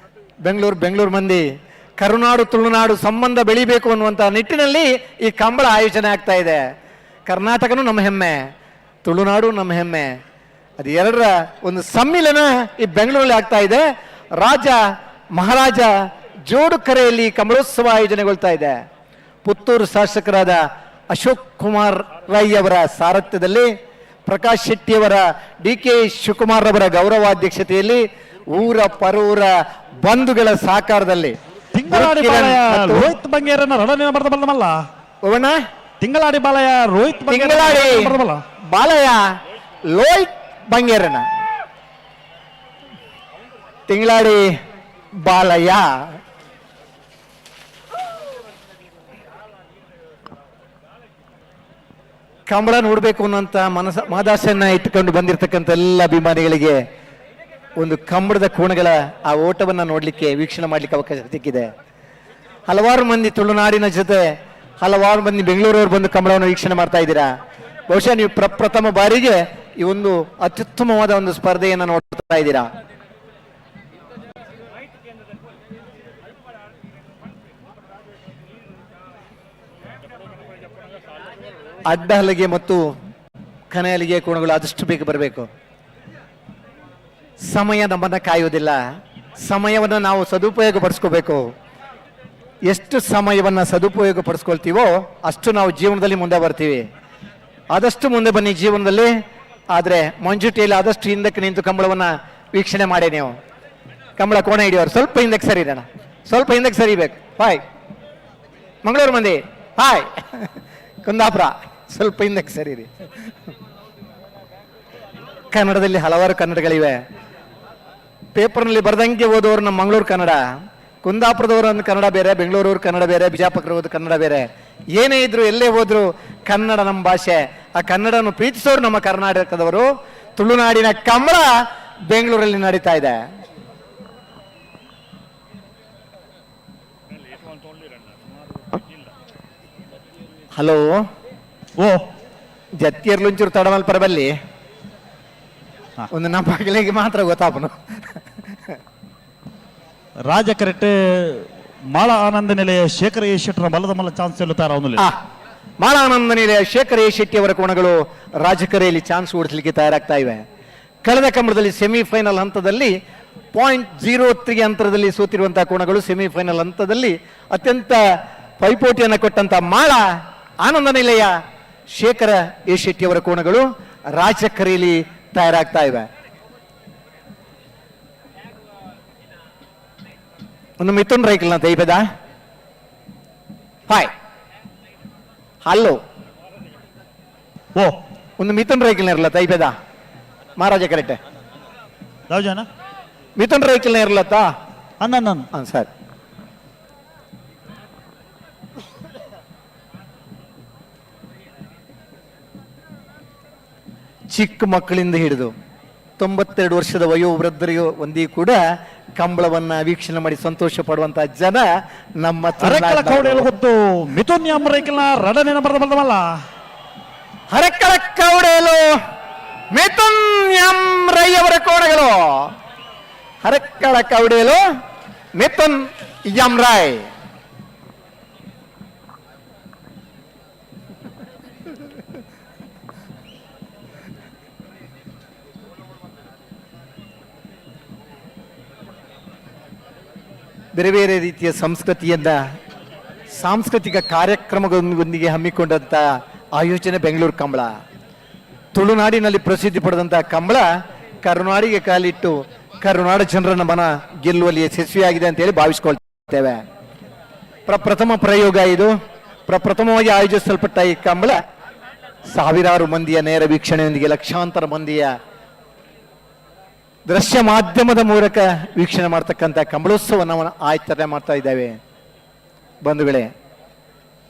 [SPEAKER 7] ಬೆಂಗಳೂರು ಮಂದಿ, ಕರುನಾಡು ತುಳುನಾಡು ಸಂಬಂಧ ಬೆಳಿಬೇಕು ಅನ್ನುವಂಥ ನಿಟ್ಟಿನಲ್ಲಿ ಈ ಕಂಬಳ ಆಯೋಜನೆ ಆಗ್ತಾ ಇದೆ. ಕರ್ನಾಟಕನೂ ನಮ್ಮ ಹೆಮ್ಮೆ, ತುಳುನಾಡು ನಮ್ಮ ಹೆಮ್ಮೆ. ಅದು ಎರಡರ ಒಂದು ಸಮ್ಮಿಲನ ಈ ಬೆಂಗಳೂರಲ್ಲಿ ಆಗ್ತಾ ಇದೆ. ರಾಜ ಮಹಾರಾಜ ಜೋಡು ಕರೆಯಲ್ಲಿ ಕಂಬಳೋತ್ಸವ ಆಯೋಜನೆಗೊಳ್ತಾ ಇದೆ. ಪುತ್ತೂರು ಶಾಸಕರಾದ ಅಶೋಕ್ ಕುಮಾರ್ ರೈ ಅವರ ಸಾರಥ್ಯದಲ್ಲಿ, ಪ್ರಕಾಶ್ ಶೆಟ್ಟಿಯವರ DK ಶಿವಕುಮಾರ್ ಅವರ ಗೌರವಾಧ್ಯಕ್ಷತೆಯಲ್ಲಿ, ಊರ ಪರೂರ ಬಂಧುಗಳ ಸಹಕಾರದಲ್ಲಿ
[SPEAKER 8] ರೋಹಿತ್ ಬಂಗೇರನ ರಣನೇನ ಬರ್ದಬಲ್ಲಮಲ್ಲ
[SPEAKER 7] ಓವಣ್ಣ.
[SPEAKER 8] ತಿಂಗಳಾಡಿ ಬಾಲಯ ರೋಹಿತ್
[SPEAKER 7] ಬಾಲಯ ಲೋಹಿತ್ ಬಂಗೇರನ ತಿಂಗಳಾಡಿ ಬಾಲಯ್ಯ ಕಂಬಳ ನೋಡ್ಬೇಕು ಅನ್ನೋಂತ ಮಹದಾಸೆಯನ್ನ ಇಟ್ಟುಕೊಂಡು ಬಂದಿರತಕ್ಕಂಥ ಎಲ್ಲ ಅಭಿಮಾನಿಗಳಿಗೆ ಒಂದು ಕಂಬಳದ ಕೋಣಗಳ ಆ ಓಟವನ್ನ ನೋಡ್ಲಿಕ್ಕೆ, ವೀಕ್ಷಣೆ ಮಾಡ್ಲಿಕ್ಕೆ ಅವಕಾಶ ಸಿಕ್ಕಿದೆ. ಹಲವಾರು ಮಂದಿ ತುಳುನಾಡಿನ ಜೊತೆ ಹಲವಾರು ಮಂದಿ ಬೆಂಗಳೂರವರು ಬಂದು ಕಂಬಳವನ್ನು ವೀಕ್ಷಣೆ ಮಾಡ್ತಾ ಇದ್ದೀರಾ. ಬಹುಶಃ ನೀವು ಪ್ರಥಮ ಬಾರಿಗೆ ಈ ಒಂದು ಅತ್ಯುತ್ತಮವಾದ ಒಂದು ಸ್ಪರ್ಧೆಯನ್ನು ನೋಡ್ತಾ ಇದ್ದೀರಾ. ಅಡ್ಡ ಹಲಗೆ ಮತ್ತು ಕನೆ ಹಲಿಗೆ ಕೋಣಗಳು ಆದಷ್ಟು ಬೇಗ ಬರಬೇಕು. ಸಮಯ ನಮ್ಮನ್ನ ಕಾಯುವುದಿಲ್ಲ, ಸಮಯವನ್ನು ನಾವು ಸದುಪಯೋಗ ಪಡಿಸ್ಕೋಬೇಕು. ಎಷ್ಟು ಸಮಯವನ್ನ ಸದುಪಯೋಗ ಪಡಿಸ್ಕೊಳ್ತೀವೋ ಅಷ್ಟು ನಾವು ಜೀವನದಲ್ಲಿ ಮುಂದೆ ಬರ್ತೀವಿ. ಆದಷ್ಟು ಮುಂದೆ ಬನ್ನಿ ಜೀವನದಲ್ಲಿ. ಆದರೆ ಮಂಜುಟಿಯಲ್ಲಿ ಆದಷ್ಟು ಹಿಂದಕ್ಕೆ ನಿಂತು ಕಂಬಳವನ್ನ ವೀಕ್ಷಣೆ ಮಾಡಿ. ನೀವು ಕಂಬಳ ಕೋಣ ಹಿಡಿಯೋರು ಸ್ವಲ್ಪ ಹಿಂದಕ್ಕೆ ಸರಿರೋಣ, ಸ್ವಲ್ಪ ಹಿಂದಕ್ಕೆ ಸರಿಬೇಕು. ಹಾಯ್ ಮಂಗಳೂರು ಮಂದಿ, ಹಾಯ್ ಕುಂದಾಪುರ, ಸ್ವಲ್ಪ ಹಿಂದಕ್ಕೆ ಸರಿರಿ. ಕನ್ನಡದಲ್ಲಿ ಹಲವಾರು ಕನ್ನಡಗಳಿವೆ. ಪೇಪರ್ನಲ್ಲಿ ಬರ್ದಂಗೆ ಓದೋರು ನಮ್ಮ ಮಂಗಳೂರು ಕನ್ನಡ, ಕುಂದಾಪುರದವರು ಒಂದು ಕನ್ನಡ ಬೇರೆ, ಬೆಂಗಳೂರವ್ರ ಕನ್ನಡ ಬೇರೆ, ಬಿಜಾಪುರದವ್ರ ಕನ್ನಡ ಬೇರೆ. ಏನೇ ಇದ್ರು ಎಲ್ಲೇ ಹೋದ್ರು ಕನ್ನಡ ನಮ್ಮ ಭಾಷೆ. ಆ ಕನ್ನಡವನ್ನು ಪ್ರೀತಿಸೋರು ನಮ್ಮ ಕರ್ನಾಟಕದವರು. ತುಳುನಾಡಿನ ಕಂಬಳ ಬೆಂಗಳೂರಲ್ಲಿ ನಡೀತಾ ಇದೆ. ಹಲೋ
[SPEAKER 8] ಓ
[SPEAKER 7] ಜತ್ತಿಯರ್ಲುಂಚೂರು ತಡಮಲ್ ಪರಬಲ್ಲಿ ಒಂದು ನಮ್ಮ ಮಗಳಿಗೆ ಮಾತ್ರ ಗೊತ್ತಾಪನು.
[SPEAKER 8] ರಾಜಕರೆಟ್ ಮಾಳ ಆನಂದ ನಿಲಯ ಶೇಖರ ಎ ಶೆಟ್ಟರ ಬಲದ ಮಲ್ಲ ಚಾನ್ಸ್ ಹೇಳುತ್ತಾರ ಅವನಲ್ಲಿ.
[SPEAKER 7] ಮಾಳ ಆನಂದ ನಿಲಯ ಶೇಖರ ಎ ಶೆಟ್ಟಿ ಅವರ ಕೋಣಗಳು ರಾಜಕರೆಯಲ್ಲಿ ಚಾನ್ಸ್ ಓಡಿಸಲಿಕ್ಕೆ ತಯಾರಾಗ್ತಾ ಇವೆ. ಕಳೆದ ಕಂಬಳದಲ್ಲಿ ಸೆಮಿಫೈನಲ್ ಹಂತದಲ್ಲಿ 0.03 ಅಂತರದಲ್ಲಿ ಸೋತಿರುವಂತಹ ಕೋಣಗಳು ಸೆಮಿಫೈನಲ್ ಹಂತದಲ್ಲಿ ಅತ್ಯಂತ ಪೈಪೋಟಿಯನ್ನು ಕೊಟ್ಟಂತ ಮಾಳ ಆನಂದ ನಿಲಯ ಶೇಖರ ಎ ಶೆಟ್ಟಿ ಅವರ ಕೋಣಗಳು ರಾಜಕರೆಯಲ್ಲಿ ತಯಾರಾಗ್ತಾ ಇವೆ. ಒಂದು ಮಿಥುನ್ ರೈಕಲ್ ಅಂತ ಈ ಪದ ಹಾಯ್ ಹಲೋ
[SPEAKER 8] ಓ
[SPEAKER 7] ಒಂದು ಮಿಥುನ್ ರೈಕಲ್ ಇರಲತ್ತ ಈ ಪದ ಮಹಾರಾಜ ಕರೆಕ್ಟ್
[SPEAKER 8] ಯಾವ್ಜನ
[SPEAKER 7] ಮಿಥುನ್ ರೈಕಲ್ ಇರಲತ್ತ
[SPEAKER 8] ಅನ್ನ
[SPEAKER 7] ಸರ್. ಚಿಕ್ಕ ಮಕ್ಕಳಿಂದ ಹಿಡಿದು 92 ವರ್ಷದ ವಯೋವೃದ್ಧರಿಗೂ ಒಂದಿಗೂ ಕೂಡ ಕಂಬಳವನ್ನ ವೀಕ್ಷಣೆ ಮಾಡಿ ಸಂತೋಷ ಪಡುವಂತಹ ಜನ ನಮ್ಮ
[SPEAKER 8] ಗೊತ್ತು. ಮಿಥುನ್ ಎಂ ರೈಕಲ್ನ ರಡನೇನ ಬರ್ದಬಲ್ಲವಲ್ಲ.
[SPEAKER 7] ಹರಕ್ಕಳ ಕೌಡೇಲು ಮಿಥುನ್ ಎಂ ರೈ ಅವರ ಕೋಣಗಳು ಹರಕ್ಕಳ ಕವಡೇಲು ಮಿಥುನ್ ಯಮ್ರಾಯ್. ಬೇರೆ ಬೇರೆ ರೀತಿಯ ಸಾಂಸ್ಕೃತಿಕ ಕಾರ್ಯಕ್ರಮಗಳೊಂದಿಗೆ ಹಮ್ಮಿಕೊಂಡಂತ ಆಯೋಜನೆ ಬೆಂಗಳೂರು ಕಂಬಳ. ತುಳುನಾಡಿನಲ್ಲಿ ಪ್ರಸಿದ್ಧಿ ಪಡೆದಂತಹ ಕಂಬಳ ಕರುನಾಡಿಗೆ ಕಾಲಿಟ್ಟು ಕರುನಾಡ ಜನರನ್ನ ಮನ ಗೆಲ್ಲುವಲ್ಲಿ ಯಶಸ್ವಿಯಾಗಿದೆ ಅಂತ ಹೇಳಿ ಭಾವಿಸ್ಕೊಳ್ತೇವೆ. ಪ್ರಥಮ ಪ್ರಯೋಗ ಇದು. ಪ್ರಥಮವಾಗಿ ಆಯೋಜಿಸಲ್ಪಟ್ಟ ಈ ಕಂಬಳ ಸಾವಿರಾರು ಮಂದಿಯ ನೇರ ವೀಕ್ಷಣೆಯೊಂದಿಗೆ ಲಕ್ಷಾಂತರ ಮಂದಿಯ ದೃಶ್ಯ ಮಾಧ್ಯಮದ ಮೂಲಕ ವೀಕ್ಷಣೆ ಮಾಡ್ತಕ್ಕಂಥ ಕಂಬಳೋತ್ಸವವನ್ನು ಆಚರಣೆ ಮಾಡ್ತಾ ಇದ್ದೇವೆ. ಬಂಧುಗಳೇ,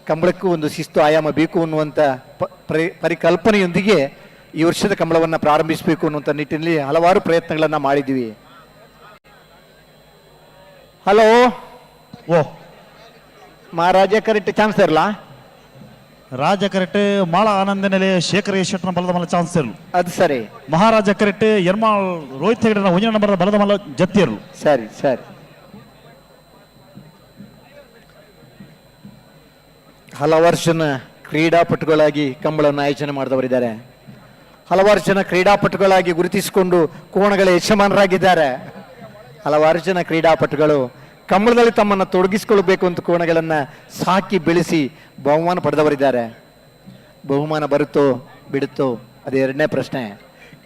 [SPEAKER 7] ಕಂಬಳಕ್ಕೂ ಒಂದು ಶಿಸ್ತು ಆಯಾಮ ಬೇಕು ಅನ್ನುವಂಥ ಪರಿಕಲ್ಪನೆಯೊಂದಿಗೆ ಈ ವರ್ಷದ ಕಂಬಳವನ್ನು ಪ್ರಾರಂಭಿಸಬೇಕು ಅನ್ನುವಂಥ ನಿಟ್ಟಿನಲ್ಲಿ ಹಲವಾರು ಪ್ರಯತ್ನಗಳನ್ನು ಮಾಡಿದ್ದೀವಿ. ಹಲೋ, ಮಹಾರಾಜ ಕರೆಕ್ಟ್ ಚಾನ್ಸ್ ಇರಲ್ಲ.
[SPEAKER 8] ರಾಜ ಕರೆಕ್ಟ್ ಮಾಳ ಆನಂದ ನೆಲೆ ಶೇಖರ ಶೆಟ್ಟನ ಬಲದ ಮಲ್ಲ ಚಾನ್ಸ್ ಇರಲು.
[SPEAKER 7] ಅದು ಸರಿ.
[SPEAKER 8] ಮಹಾರಾಜ ಕರೆಕ್ಟ್ ಎರ್ಮಾಳ್ ರೋಹಿತ್ ಹೆಗಡೆನ 1 ನಂಬರ್ ಬಲದ ಮಲ್ಲ ಜತ್ತಿ ಇರಲು.
[SPEAKER 7] ಸರಿ ಸರಿ. ಹಲವಾರು ಜನ ಕ್ರೀಡಾಪಟುಗಳಾಗಿ ಕಂಬಳವನ್ನು ಆಯೋಜನೆ ಮಾಡಿದವರಿದ್ದಾರೆ. ಹಲವಾರು ಜನ ಕ್ರೀಡಾಪಟುಗಳಾಗಿ ಗುರುತಿಸಿಕೊಂಡು ಕೋಣಗಳ ಯಜಮಾನರಾಗಿದ್ದಾರೆ. ಹಲವಾರು ಜನ ಕ್ರೀಡಾಪಟುಗಳು ಕಂಬಳದಲ್ಲಿ ತಮ್ಮನ್ನು ತೊಡಗಿಸಿಕೊಳ್ಬೇಕು ಅಂತ ಕೋಣಗಳನ್ನು ಸಾಕಿ ಬೆಳೆಸಿ ಬಹುಮಾನ ಪಡೆದವರಿದ್ದಾರೆ. ಬಹುಮಾನ ಬರುತ್ತೋ ಬಿಡುತ್ತೋ ಅದು ಎರಡನೇ ಪ್ರಶ್ನೆ.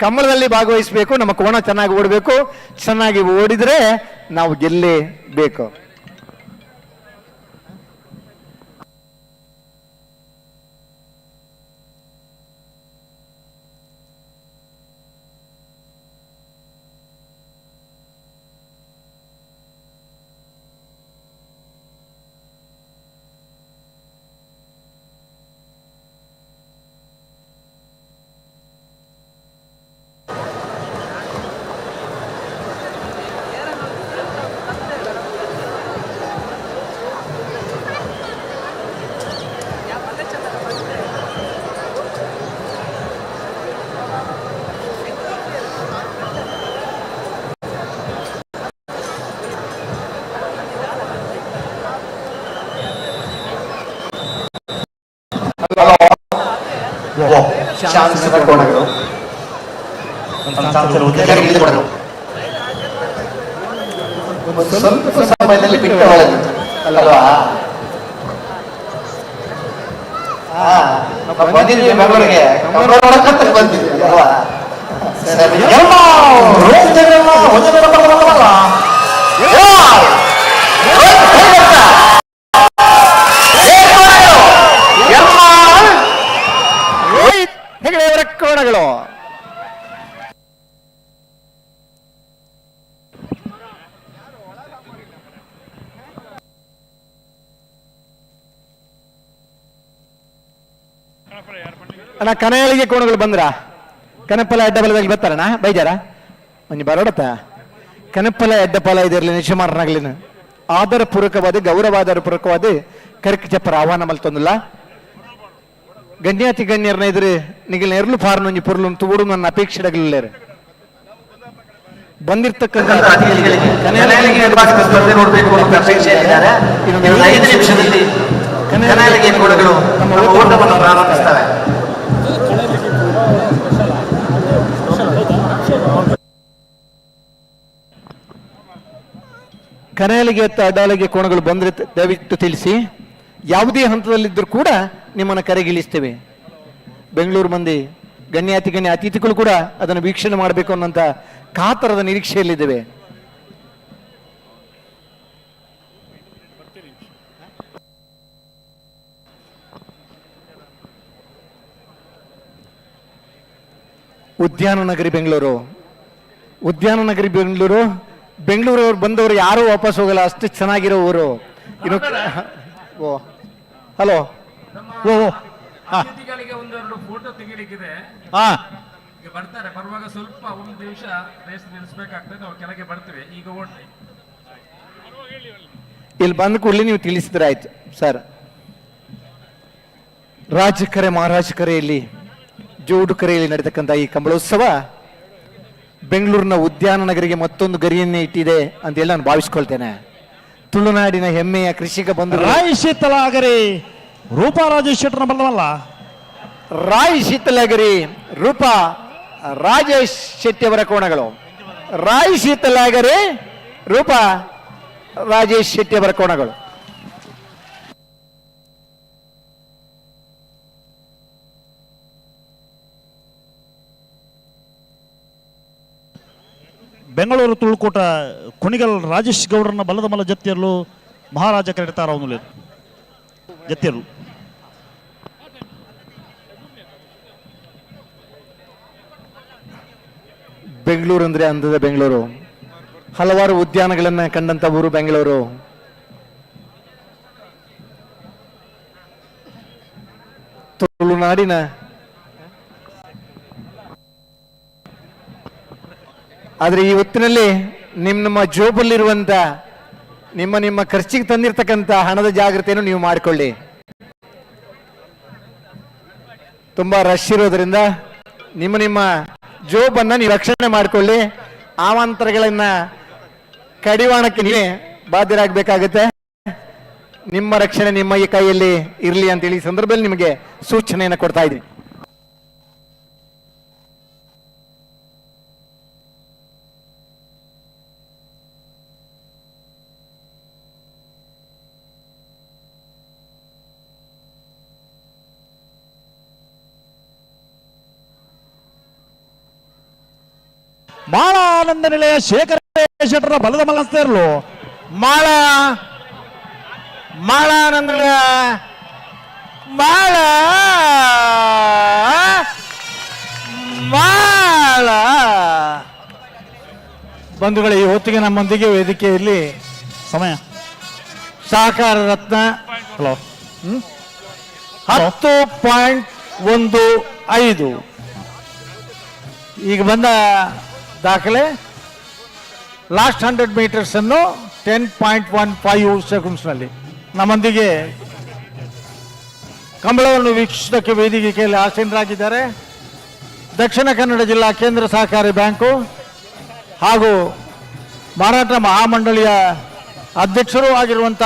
[SPEAKER 7] ಕಂಬಳದಲ್ಲಿ ಭಾಗವಹಿಸಬೇಕು, ನಮ್ಮ ಕೋಣ ಚೆನ್ನಾಗಿ ಓಡಬೇಕು. ಚೆನ್ನಾಗಿ ಓಡಿದ್ರೆ ನಾವು ಗೆಲ್ಲೇಬೇಕು. ಕೋಣಗಳು ಸ್ವಲ್ಪ ಸಮಯದಲ್ಲಿ ಬಿಟ್ಟು ಅಲ್ವಾ? ಬಂದಿದ್ವಿ ಬೆಂಗಳೂರಿಗೆ, ಬಂದಿದ್ವಿ ಅಲ್ವಾ? ಹೆಗಡೆಯವರ ಕೋಣಗಳು. ಅಣ್ಣ ಕನಯಲಿಗೆ ಕೋಣಗಳು ಬಂದ್ರ? ಕನಪಲ ಎಡ್ಡಬಲದಲ್ಲಿ ಬರ್ತಾರಣ್ಣ ಬೈಜಾರ ಒಂಜಿ ಬರೋಡತ್ತ. ಕನಪಲ ಎಡ್ಡಪಲ ಇದಿರಲಿ ನಿಶಮಾರನಾಗ್ಲಿನ ಆಧಾರ ಪೂರ್ವಕವಾದ ಗೌರವಾಧಾರ ಪೂರ್ವಕವಾದ ಕರಿಕ್ ಚಪ್ಪರ ಆಹ್ವಾನ ಮಲ್ತೊಂದಿಲ್ಲ. ಗಣ್ಯಾತಿ ಗಣ್ಯರನ್ನ ಎದುರು ನಿಗಲ್ ನೆರಳು ಫಾರ್ನೊಂಜಿ ಪೊರ್ಲು ತೂಡು ನನ್ನ ಅಪೇಕ್ಷೆಡಗಳಿಲ್ಲೇರು ಬಂದಿರ್ತಕ್ಕಂಥ ಸ್ಪರ್ಧೆ ನೋಡಬೇಕು ಅನ್ನೋ ಅಪೇಕ್ಷೆಯಲ್ಲಿದ್ದಾರೆ. ಇನ್ನೊಂದು 5 ನಿಮಿಷದಲ್ಲಿ ಕನಯಲಿಗೆ ಕೋಣಗಳು ನಮ್ಮ ಓಟವನ್ನು ಪ್ರಾರಂಭಿಸ್ತವೆ. ಕನಯಲಿಗೆ ಅಡ್ಡಾಲಿಗೆ ಕೋಣಗಳು ಬಂದ್ರೆ ದಯವಿಟ್ಟು ತಿಳಿಸಿ. ಯಾವುದೇ ಹಂತದಲ್ಲಿದ್ದರೂ ಕೂಡ ನಿಮ್ಮನ್ನು ಕರೆಗಿಳಿಸ್ತೇವೆ. ಬೆಂಗಳೂರು ಮಂದಿ ಗಣ್ಯ ಅತಿಥಿಗಳು ಕೂಡ ಅದನ್ನು ವೀಕ್ಷಣೆ ಮಾಡಬೇಕು ಅನ್ನೋಂಥ ಕಾತರದ ನಿರೀಕ್ಷೆಯಲ್ಲಿದ್ದೇವೆ. ಉದ್ಯಾನ ನಗರಿ ಬೆಂಗಳೂರು, ಉದ್ಯಾನ ನಗರಿ ಬೆಂಗಳೂರು. ಬೆಂಗಳೂರವ್ರು ಬಂದವರು ಯಾರೂ ವಾಪಸ್ ಹೋಗಲ್ಲ, ಅಷ್ಟು ಚೆನ್ನಾಗಿರೋ ಊರು. ಇನ್ನು ಓ ಹಲೋ
[SPEAKER 5] ಅತಿಥಿಗಳಿಗೆ ಒಂದೆರಡು ಫೋಟೋ ತೆಗಿಲಿಕ್ಕಿದೆ. ಬರ್ತಾರೆ, ಬರುವಾಗ ಸ್ವಲ್ಪ 1 ನಿಮಿಷ ರೇಸ್ ನಿಲ್ಲಿಸಬೇಕಾಗ್ತದೆ. ನಾವು ಕೆಳಗೆ ಬರ್ತೀವಿ. ಈಗ ಓಡ್ತೀವಿ.
[SPEAKER 7] ಇಲ್ಲಿ ಬಂದ ಕೂಡಲೇ ನೀವು ತಿಳಿಸಿದ್ರೆ ಆಯ್ತು ಸರ್. ರಾಜಕರೆ ಮಹಾರಾಜಕರೆಯಲ್ಲಿ ಜೋಡುಕರೆಯಲ್ಲಿ ನಡೆತಕ್ಕಂಥ ಈ ಕಂಬಳೋತ್ಸವ ಬೆಂಗಳೂರಿನ ಉದ್ಯಾನ ನಗರಿಗೆ ಮತ್ತೊಂದು ಗರಿಯನ್ನೇ ಇಟ್ಟಿದೆ ಅಂತ ಹೇಳಿ ನಾನು ಭಾವಿಸ್ಕೊಳ್ತೇನೆ. ತುಳುನಾಡಿನ ಹೆಮ್ಮೆಯ ಕೃಷಿಕ ಬಂಧು
[SPEAKER 8] ರಾಯ್ ಶೀತಲಾಗರಿ ರೂಪಾ ರಾಜೇಶ್ ಶೆಟ್ಟರ್ನ ಬಲ್ಲವಲ್ಲ.
[SPEAKER 7] ರಾಯ್ ಶೀತಲಾಗರಿ ರೂಪಾ ರಾಜೇಶ್ ಶೆಟ್ಟಿ ಅವರ ಕೋಣಗಳು. ರಾಯ್ ಶೀತಲಾಗರಿ ರೂಪಾ ರಾಜೇಶ್ ಶೆಟ್ಟಿ ಅವರ ಕೋಣಗಳು.
[SPEAKER 8] ಬೆಂಗಳೂರು ತುಳುಕೂಟ ಕುಣಿಗಲ್ ರಾಜೇಶ್ ಗೌಡ್ರನ್ನ ಬಲ್ಲದ ಮಲ್ಲ ಜತ್ತಿಯರ್ಲು ಮಹಾರಾಜ ಕರೆಡ್ತಾರ ಅವನು ಜತ್ತಿಯರ್ಲು.
[SPEAKER 7] ಬೆಂಗಳೂರು ಅಂದ್ರೆ ಅಂದದ ಬೆಂಗಳೂರು, ಹಲವಾರು ಉದ್ಯಾನಗಳನ್ನ ಕಂಡಂತ ಊರು ಬೆಂಗಳೂರು. ತುಳುನಾಡಿನ ಆದ್ರೆ ಈ ಹೊತ್ತಿನಲ್ಲಿ ನಿಮ್ಮ ಜೋಬಲ್ಲಿರುವಂತ ನಿಮ್ಮ ಖರ್ಚಿಗೆ ತಂದಿರತಕ್ಕಂತ ಹಣದ ಜಾಗ್ರತೆಯನ್ನು ನೀವು ಮಾಡಿಕೊಳ್ಳಿ. ತುಂಬಾ ರಶ್ ಇರೋದ್ರಿಂದ ನಿಮ್ಮ ಜೋಬನ್ನ ನೀವು ರಕ್ಷಣೆ ಮಾಡಿಕೊಳ್ಳಿ. ಆವಾಂತರಗಳನ್ನ ಕಡಿವಾಣಕ್ಕೆ ನೀವೇ ಬಾಧ್ಯರಾಗಬೇಕಾಗತ್ತೆ. ನಿಮ್ಮ ರಕ್ಷಣೆ ನಿಮ್ಮ ಈ ಕೈಯಲ್ಲಿ ಇರಲಿ ಅಂತೇಳಿ ಈ ಸಂದರ್ಭದಲ್ಲಿ ನಿಮಗೆ ಸೂಚನೆಯನ್ನು ಕೊಡ್ತಾ ಇದ್ದೀನಿ.
[SPEAKER 8] ಮಾಳ ಆನಂದ ನಿಲಯ ಶೇಖರ ಶೆಟ್ಟರ ಬಲದ ಮಲ್ಲಸ್ತಾ ಇರಲು
[SPEAKER 7] ಮಾಳಾನಂದ ಮಾಳ ಬಂಧುಗಳು, ಈ ಹೊತ್ತಿಗೆ ನಮ್ಮೊಂದಿಗೆ ವೇದಿಕೆಯಲ್ಲಿ
[SPEAKER 8] ಸಮಯ
[SPEAKER 7] ಸಹಕಾರ ರತ್ನ 10.15 ಈಗ ಬಂದ ದಾಖಲೆ ಲಾಸ್ಟ್ 100 ಮೀಟರ್ಸ್ ಅನ್ನು 10.15 ಸೆಕೆಂಡ್ಸ್ನಲ್ಲಿ ನಮ್ಮೊಂದಿಗೆ ಕಂಬಳವನ್ನು ವೀಕ್ಷಿಸೋದಕ್ಕೆ ವೇದಿಕೆಯಲ್ಲಿ ಆಸೀನರಾಗಿದ್ದಾರೆ ದಕ್ಷಿಣ ಕನ್ನಡ ಜಿಲ್ಲಾ ಕೇಂದ್ರ ಸಹಕಾರಿ ಬ್ಯಾಂಕು ಹಾಗೂ ಮಾರಾಟ ಮಹಾಮಂಡಳಿಯ ಅಧ್ಯಕ್ಷರೂ ಆಗಿರುವಂಥ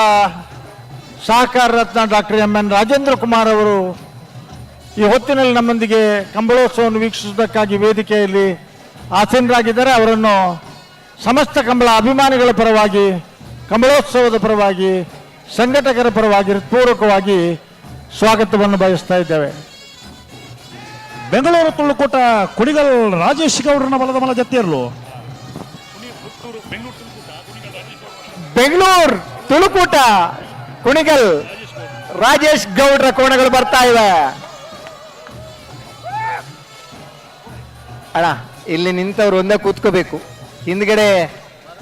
[SPEAKER 7] ಸಹಕಾರ ರತ್ನ ಡಾಕ್ಟರ್ ಎಂ.ಎನ್. ರಾಜೇಂದ್ರ ಕುಮಾರ್ ಅವರು ಈ ಹೊತ್ತಿನಲ್ಲಿ ನಮ್ಮೊಂದಿಗೆ ಕಂಬಳೋತ್ಸವವನ್ನು ವೀಕ್ಷಿಸುವುದಕ್ಕಾಗಿ ವೇದಿಕೆಯಲ್ಲಿ ಆಸೀನರಾಗಿದ್ದಾರೆ. ಅವರನ್ನು ಸಮಸ್ತ ಕಂಬಳ ಅಭಿಮಾನಿಗಳ ಪರವಾಗಿ, ಕಂಬಳೋತ್ಸವದ ಪರವಾಗಿ, ಸಂಘಟಕರ ಪರವಾಗಿ ಹೃತ್ಪೂರ್ವಕವಾಗಿ ಸ್ವಾಗತವನ್ನು ಬಯಸ್ತಾ ಇದ್ದೇವೆ.
[SPEAKER 8] ಬೆಂಗಳೂರು ತುಳುಕೂಟ ಕುಣಿಗಲ್ ರಾಜೇಶ್ ಗೌಡ್ರನ್ನ ಬಲದ ಮಲ್ಲ ಜತ್ತಿಯರ್ಲು
[SPEAKER 7] ಬೆಂಗಳೂರು ತುಳುಕೂಟ ಕುಣಿಗಲ್ ರಾಜೇಶ್ ಗೌಡ್ರ ಕೋಣಗಳು ಬರ್ತಾ ಇವೆ. ಅಣ್ಣ, ಇಲ್ಲಿ ನಿಂತವ್ರು ಒಂದೇ ಕೂತ್ಕೋಬೇಕು, ಹಿಂದ್ಗಡೆ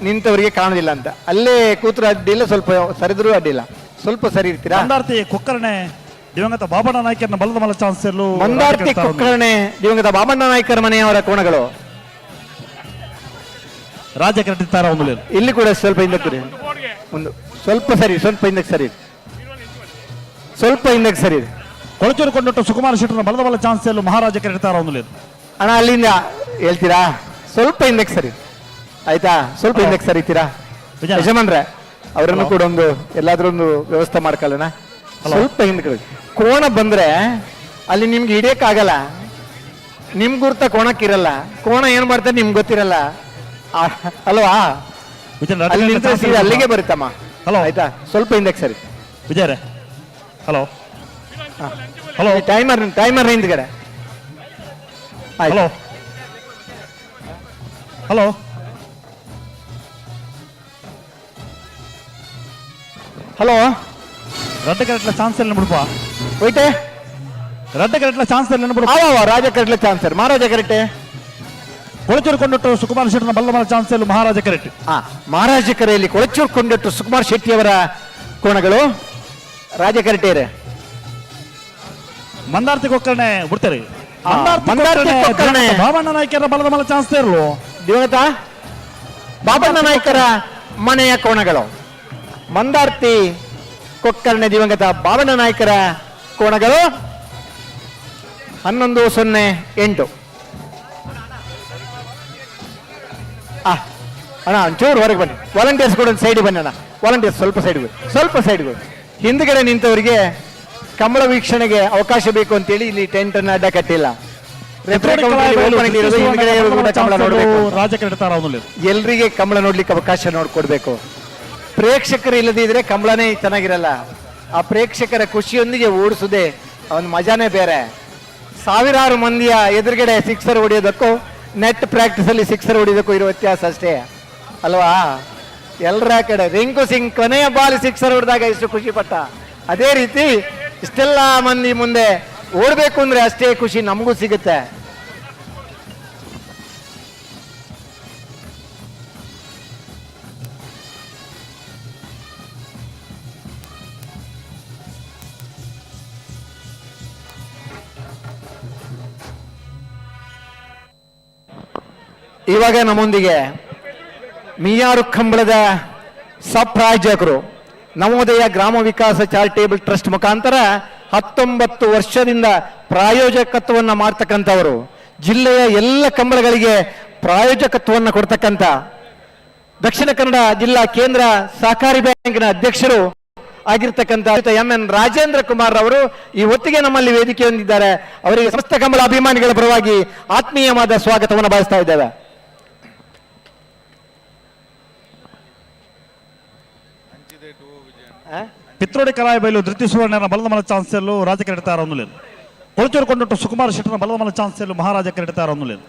[SPEAKER 7] ನಿಂತವರಿಗೆ ಕಾಣುದಿಲ್ಲ ಅಂತ. ಅಲ್ಲೇ ಕೂತ್ರು ಅಡ್ಡಿಲ್ಲ, ಸ್ವಲ್ಪ ಸರಿದ್ರು ಅಡ್ಡಿಲ್ಲ, ಸ್ವಲ್ಪ ಸರಿ ಇರ್ತೀರಾ.
[SPEAKER 8] ಮಂದಾರ್ತಿ ಕುಕ್ಕರ್ಣೆ ದಿವಂಗತ ಬಾಬಣ್ಣ ನಾಯ್ಕರ್ನ ಬಲದ ಮಲ್ಲ ಚಾನ್ಸ್
[SPEAKER 7] ಮಂದಾರ್ತಿ ಕುಕ್ಕರ್ಣೆ ದಿವಂಗತ ಬಾಬಣ್ಣ ನಾಯ್ಕರ ಮನೆಯವರ ಕೋಣಗಳು
[SPEAKER 8] ರಾಜ್ಯ ಕರೆದಿದ್ದಾರೆ.
[SPEAKER 7] ಇಲ್ಲಿ ಕೂಡ ಸ್ವಲ್ಪ ಹಿಂದಕ್ಕೆ ಒಂದು ಸ್ವಲ್ಪ ಸರಿ, ಸ್ವಲ್ಪ ಹಿಂದಕ್ಕೆ ಸರಿ, ಸ್ವಲ್ಪ ಹಿಂದಕ್ಕೆ ಸರಿ.
[SPEAKER 8] ಕೊಳಚೂರು ಕೊಂಡಟ್ಟು ಸುಕುಮಾರ ಶೆಟ್ಟರ್ನ ಬಲದ ಮಲ್ಲ ಚಾನ್ಸ್ ಮಹಾರಾಜ ಕರೆದಿದ್ದಾರೆ.
[SPEAKER 7] ಅಣ್ಣ, ಅಲ್ಲಿಂದ ಹೇಳ್ತೀರಾ? ಸ್ವಲ್ಪ ಹಿಂದಕ್ಕೆ ಸರಿ, ಆಯ್ತಾ? ಸ್ವಲ್ಪ ಹಿಂದಕ್ಕೆ ಸರಿತೀರಾ ಯಜಮಾನ್ರೆ? ಅವರನ್ನು ಕೂಡ ಒಂದು ಎಲ್ಲಾದ್ರೂ ಒಂದು ವ್ಯವಸ್ಥೆ ಮಾಡ್ಕೊಳ್ಳೋಣ. ಸ್ವಲ್ಪ ಹಿಂದಕ್ಕೆ ಕೋಣ ಬಂದ್ರೆ ಅಲ್ಲಿ ನಿಮ್ಗೆ ಹಿಡಿಯಕ್ಕಾಗಲ್ಲ, ನಿಮ್ ಗುರ್ತ ಕೋಣಕ್ಕಿರಲ್ಲ. ಕೋಣ ಏನ್ ಮಾಡ್ತಾರೆ ನಿಮ್ಗೆ ಗೊತ್ತಿರಲ್ಲ ಅಲ್ವಾ? ಅಲ್ಲಿಗೆ ಬರುತ್ತಮ್ಮ.
[SPEAKER 8] ಹಲೋ,
[SPEAKER 7] ಆಯ್ತಾ? ಸ್ವಲ್ಪ ಹಿಂದಕ್ಕೆ ಸರಿ
[SPEAKER 8] ವಿಜಯರೇ. ಹಲೋ
[SPEAKER 7] ಹಲೋ, ಟೈಮರ್ ಹಿಂದ್ಗಡೆ.
[SPEAKER 8] ಹಲೋ ಹಲೋ
[SPEAKER 7] ಹಲೋ,
[SPEAKER 8] ರಡ್ಡ ಕರೆಕ್ಟ್ಲ ಚಾನ್ಸ್ ಎಲ್ಲ ಬಿಡ್ಪ
[SPEAKER 7] ಹೋಯ್ತೆ.
[SPEAKER 8] ರಡ್ಡ ಕರೆಕ್ಟ್ಲ ಚಾನ್ಸ್ ಎಲ್ಲ ಬಿಡು.
[SPEAKER 7] ರಾಜ ಕರೆಕ್ಟ್ಲ ಚಾನ್ಸ್ ಮಹಾರಾಜ ಕರೆಕ್ಟೆ.
[SPEAKER 8] ಕೊಳಚೂರು ಕೊಂಡಟ್ಟು ಸುಕುಮಾರ್ ಶೆಟ್ಟರ್ನ ಬಲ್ಲಮಲ್ಲ ಚಾನ್ಸ್ ಮಹಾರಾಜ ಕರೆಕ್ಟ್.
[SPEAKER 7] ಮಹಾರಾಜ ಕರೆಯಲ್ಲಿ ಕೊಳಚೂರು ಕೊಂಡಟ್ಟು ಸುಕುಮಾರ್ ಶೆಟ್ಟಿಯವರ ಕೋಣಗಳು ರಾಜ ಕರೆಕ್ಟೇರೆ.
[SPEAKER 8] ಮಂದಾರ್ತಿ ಕೊಕ್ಕರ್ಣೆ ಬಿಡ್ತಾರೆ. ಬಾಬಣ್ಣ ನಾಯ್ಕರ ಬಲದ ಮಲ್ಲ ಚಾನ್ಸ್ ಇರಲು
[SPEAKER 7] ದಿವಂಗತ ಬಾಬಣ್ಣ ನಾಯ್ಕರ ಮನೆಯ ಕೋಣಗಳು. ಮಂದಾರ್ತಿ ಕೊಕ್ಕರ್ಣೆ ದಿವಂಗತ ಬಾಬಣ್ಣ ನಾಯ್ಕರ ಕೋಣಗಳು 11:08. ಅಣ್ಣ ಒಂಚೂರು ಹೊರಗೆ ಬನ್ನಿ, ವಾಲಂಟಿಯರ್ಸ್ ಕೂಡ ಒಂದು ಸೈಡಿಗೆ ಬನ್ನಿ ಅಣ್ಣ, ವಾಲಂಟಿಯರ್ಸ್ ಸ್ವಲ್ಪ ಸೈಡ್ಗೆ, ಸ್ವಲ್ಪ ಸೈಡ್ಗೆ. ಹಿಂದ್ಗಡೆ ನಿಂತವರಿಗೆ ಕಂಬಳ ವೀಕ್ಷಣೆಗೆ ಅವಕಾಶ ಬೇಕು ಅಂತೇಳಿ ಇಲ್ಲಿ ಟೆಂಟ್ ಅನ್ನ ಅಡ್ಡ ಕಟ್ಟಿಲ್ಲ. ಎಲ್ರಿಗೆ ಕಂಬಳ ನೋಡ್ಲಿಕ್ಕೆ ಅವಕಾಶ ನೋಡ್ಕೊಡ್ಬೇಕು. ಪ್ರೇಕ್ಷಕರು ಇಲ್ಲದಿದ್ರೆ ಕಂಬಳನೇ ಚೆನ್ನಾಗಿರಲ್ಲ. ಆ ಪ್ರೇಕ್ಷಕರ ಖುಷಿಯೊಂದಿಗೆ ಓಡಿಸೋದೆ ಅವನ ಮಜಾನೇ ಬೇರೆ. ಸಾವಿರಾರು ಮಂದಿಯ ಎದುರುಗಡೆ ಸಿಕ್ಸರ್ ಹೊಡೆಯೋದಕ್ಕೂ ನೆಟ್ ಪ್ರಾಕ್ಟೀಸ್ ಅಲ್ಲಿ ಸಿಕ್ಸರ್ ಹೊಡೆಯೋದಕ್ಕೂ ಇರೋ ವ್ಯತ್ಯಾಸ ಅಷ್ಟೇ ಅಲ್ವಾ? ಎಲ್ಲರ ಕಡೆ ರಿಂಕು ಸಿಂಗ್ ಕೊನೆಯ ಬಾಲ್ ಸಿಕ್ಸರ್ ಹೊಡೆದಾಗ ಎಷ್ಟು ಖುಷಿ ಪಟ್ಟ, ಅದೇ ರೀತಿ ಇಷ್ಟೆಲ್ಲ ಮಂದಿ ಮುಂದೆ ಓಡಬೇಕು ಅಂದ್ರೆ ಅಷ್ಟೇ ಖುಷಿ ನಮಗೂ ಸಿಗುತ್ತೆ. ಇವಾಗ ನಮ್ಮೊಂದಿಗೆ ಮಿಯಾರು ಕಂಬಳದ ಸಬ್ ಪ್ರಾಯೋಜಕರು ನವೋದಯ ಗ್ರಾಮ ವಿಕಾಸ ಚಾರಿಟೇಬಲ್ ಟ್ರಸ್ಟ್ ಮುಖಾಂತರ 19 ವರ್ಷದಿಂದ ಪ್ರಾಯೋಜಕತ್ವವನ್ನು ಮಾಡ್ತಕ್ಕಂಥವರು, ಜಿಲ್ಲೆಯ ಎಲ್ಲ ಕಂಬಳಗಳಿಗೆ ಪ್ರಾಯೋಜಕತ್ವವನ್ನು ಕೊಡ್ತಕ್ಕಂಥ ದಕ್ಷಿಣ ಕನ್ನಡ ಜಿಲ್ಲಾ ಕೇಂದ್ರ ಸಹಕಾರಿ ಬ್ಯಾಂಕಿನ ಅಧ್ಯಕ್ಷರು ಆಗಿರ್ತಕ್ಕಂಥ ಎಂ.ಎನ್. ರಾಜೇಂದ್ರ ಕುಮಾರ್ ಅವರು ಈ ಹೊತ್ತಿಗೆ ನಮ್ಮಲ್ಲಿ ವೇದಿಕೆ ಹೊಂದಿದ್ದಾರೆ. ಅವರಿಗೆ ಸಮಸ್ತ ಕಂಬಳ ಅಭಿಮಾನಿಗಳ ಪರವಾಗಿ ಆತ್ಮೀಯವಾದ ಸ್ವಾಗತವನ್ನು ಬಯಸ್ತಾ ಇದ್ದೇವೆ.
[SPEAKER 8] ಪಿತ್ರೋಡಿ ಕಲಾಯಿಬೈಲು ಧೃತಿ ಸುವರ್ಣನ ಬಲದಮಲ ಚಾನ್ಸೆಲ್ಲು ರಾಜ ಕ್ರೀಡಿತಾರ ಅನ್ನುಲೇನು, ಕೊಳಚೂರು ಕೊಂಡಟ್ಟು ಸುಕುಮಾರ ಶೆಟ್ಟನ ಬಲದಮಲ ಚಾನ್ಸೆಲ್ಲು ಮಹಾರಾಜ ಕ್ರೀಡಿತಾರ ಅನ್ನುಲೇನು.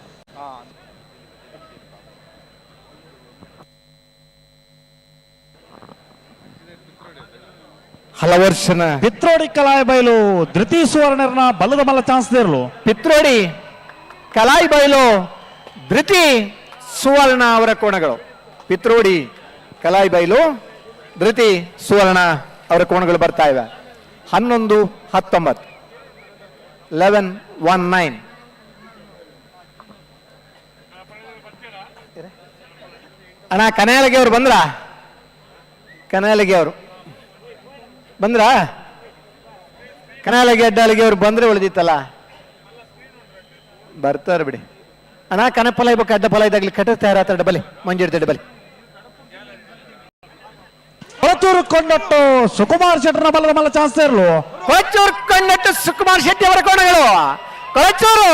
[SPEAKER 7] ಹಲವರ್ಷನ
[SPEAKER 8] ಪಿತ್ರೋಡಿ ಕಲಾಯಿಬೈಲು ಧೃತಿ ಸುವರ್ಣನ ಬಲದಮಲ ಚಾನ್ಸ್ದೇರ್ಲು
[SPEAKER 7] ಪಿತ್ರೋಡಿ ಕಲಾಯಿಬೈಲು ಧೃತಿ ಸುವರ್ಣ ಅವರ ಕೋಣಗಳು. ಪಿತ್ರೋಡಿ ಕಲಾಯಿಬೈಲು ಧೃತಿ ಸುವರ್ಣ ಅವರ ಕೋಣಗಳು ಬರ್ತಾ ಇವೆ. 11-19 11-19. ಅಣ್ಣ ಕನ್ಯಾಲಗಿ ಅವರು ಬಂದ್ರ? ಕನ್ಯಾಲಗಿ ಅವರು ಬಂದ್ರ? ಕನ್ಯಾಲಗಿ ಅಡ್ಡಾಲಗಿ ಅವ್ರು ಬಂದ್ರೆ ಉಳಿದಿತ್ತಲ್ಲ, ಬರ್ತಾರೆ ಬಿಡಿ. ಅಣ್ಣ ಕನಪಲ ಇರ್ಬೇಕು, ಅಡ್ಡ ಫಲ ಇದ್ದಾಗಲಿ ಕಟ್ಟುತ್ತಾ ಇರತ್ತ ಡಬಲಿ ಮಂಜೂರ್ತಿ ಡಬಲಿ.
[SPEAKER 8] ಕೊಳಚೂರು ಕೊಂಡಟ್ಟು ಸುಕುಮಾರ್ ಶೆಟ್ಟರ್ನ ಬಲದಮಲ ಚಾನ್ಸ್ದೇರ್ಲು
[SPEAKER 7] ಕೊಳಚೂರು ಕೊಂಡಟ್ಟು ಸುಕುಮಾರ್ ಶೆಟ್ಟಿ ಅವರ ಕೋಣಗಳು. ಕೊಳಚೂರು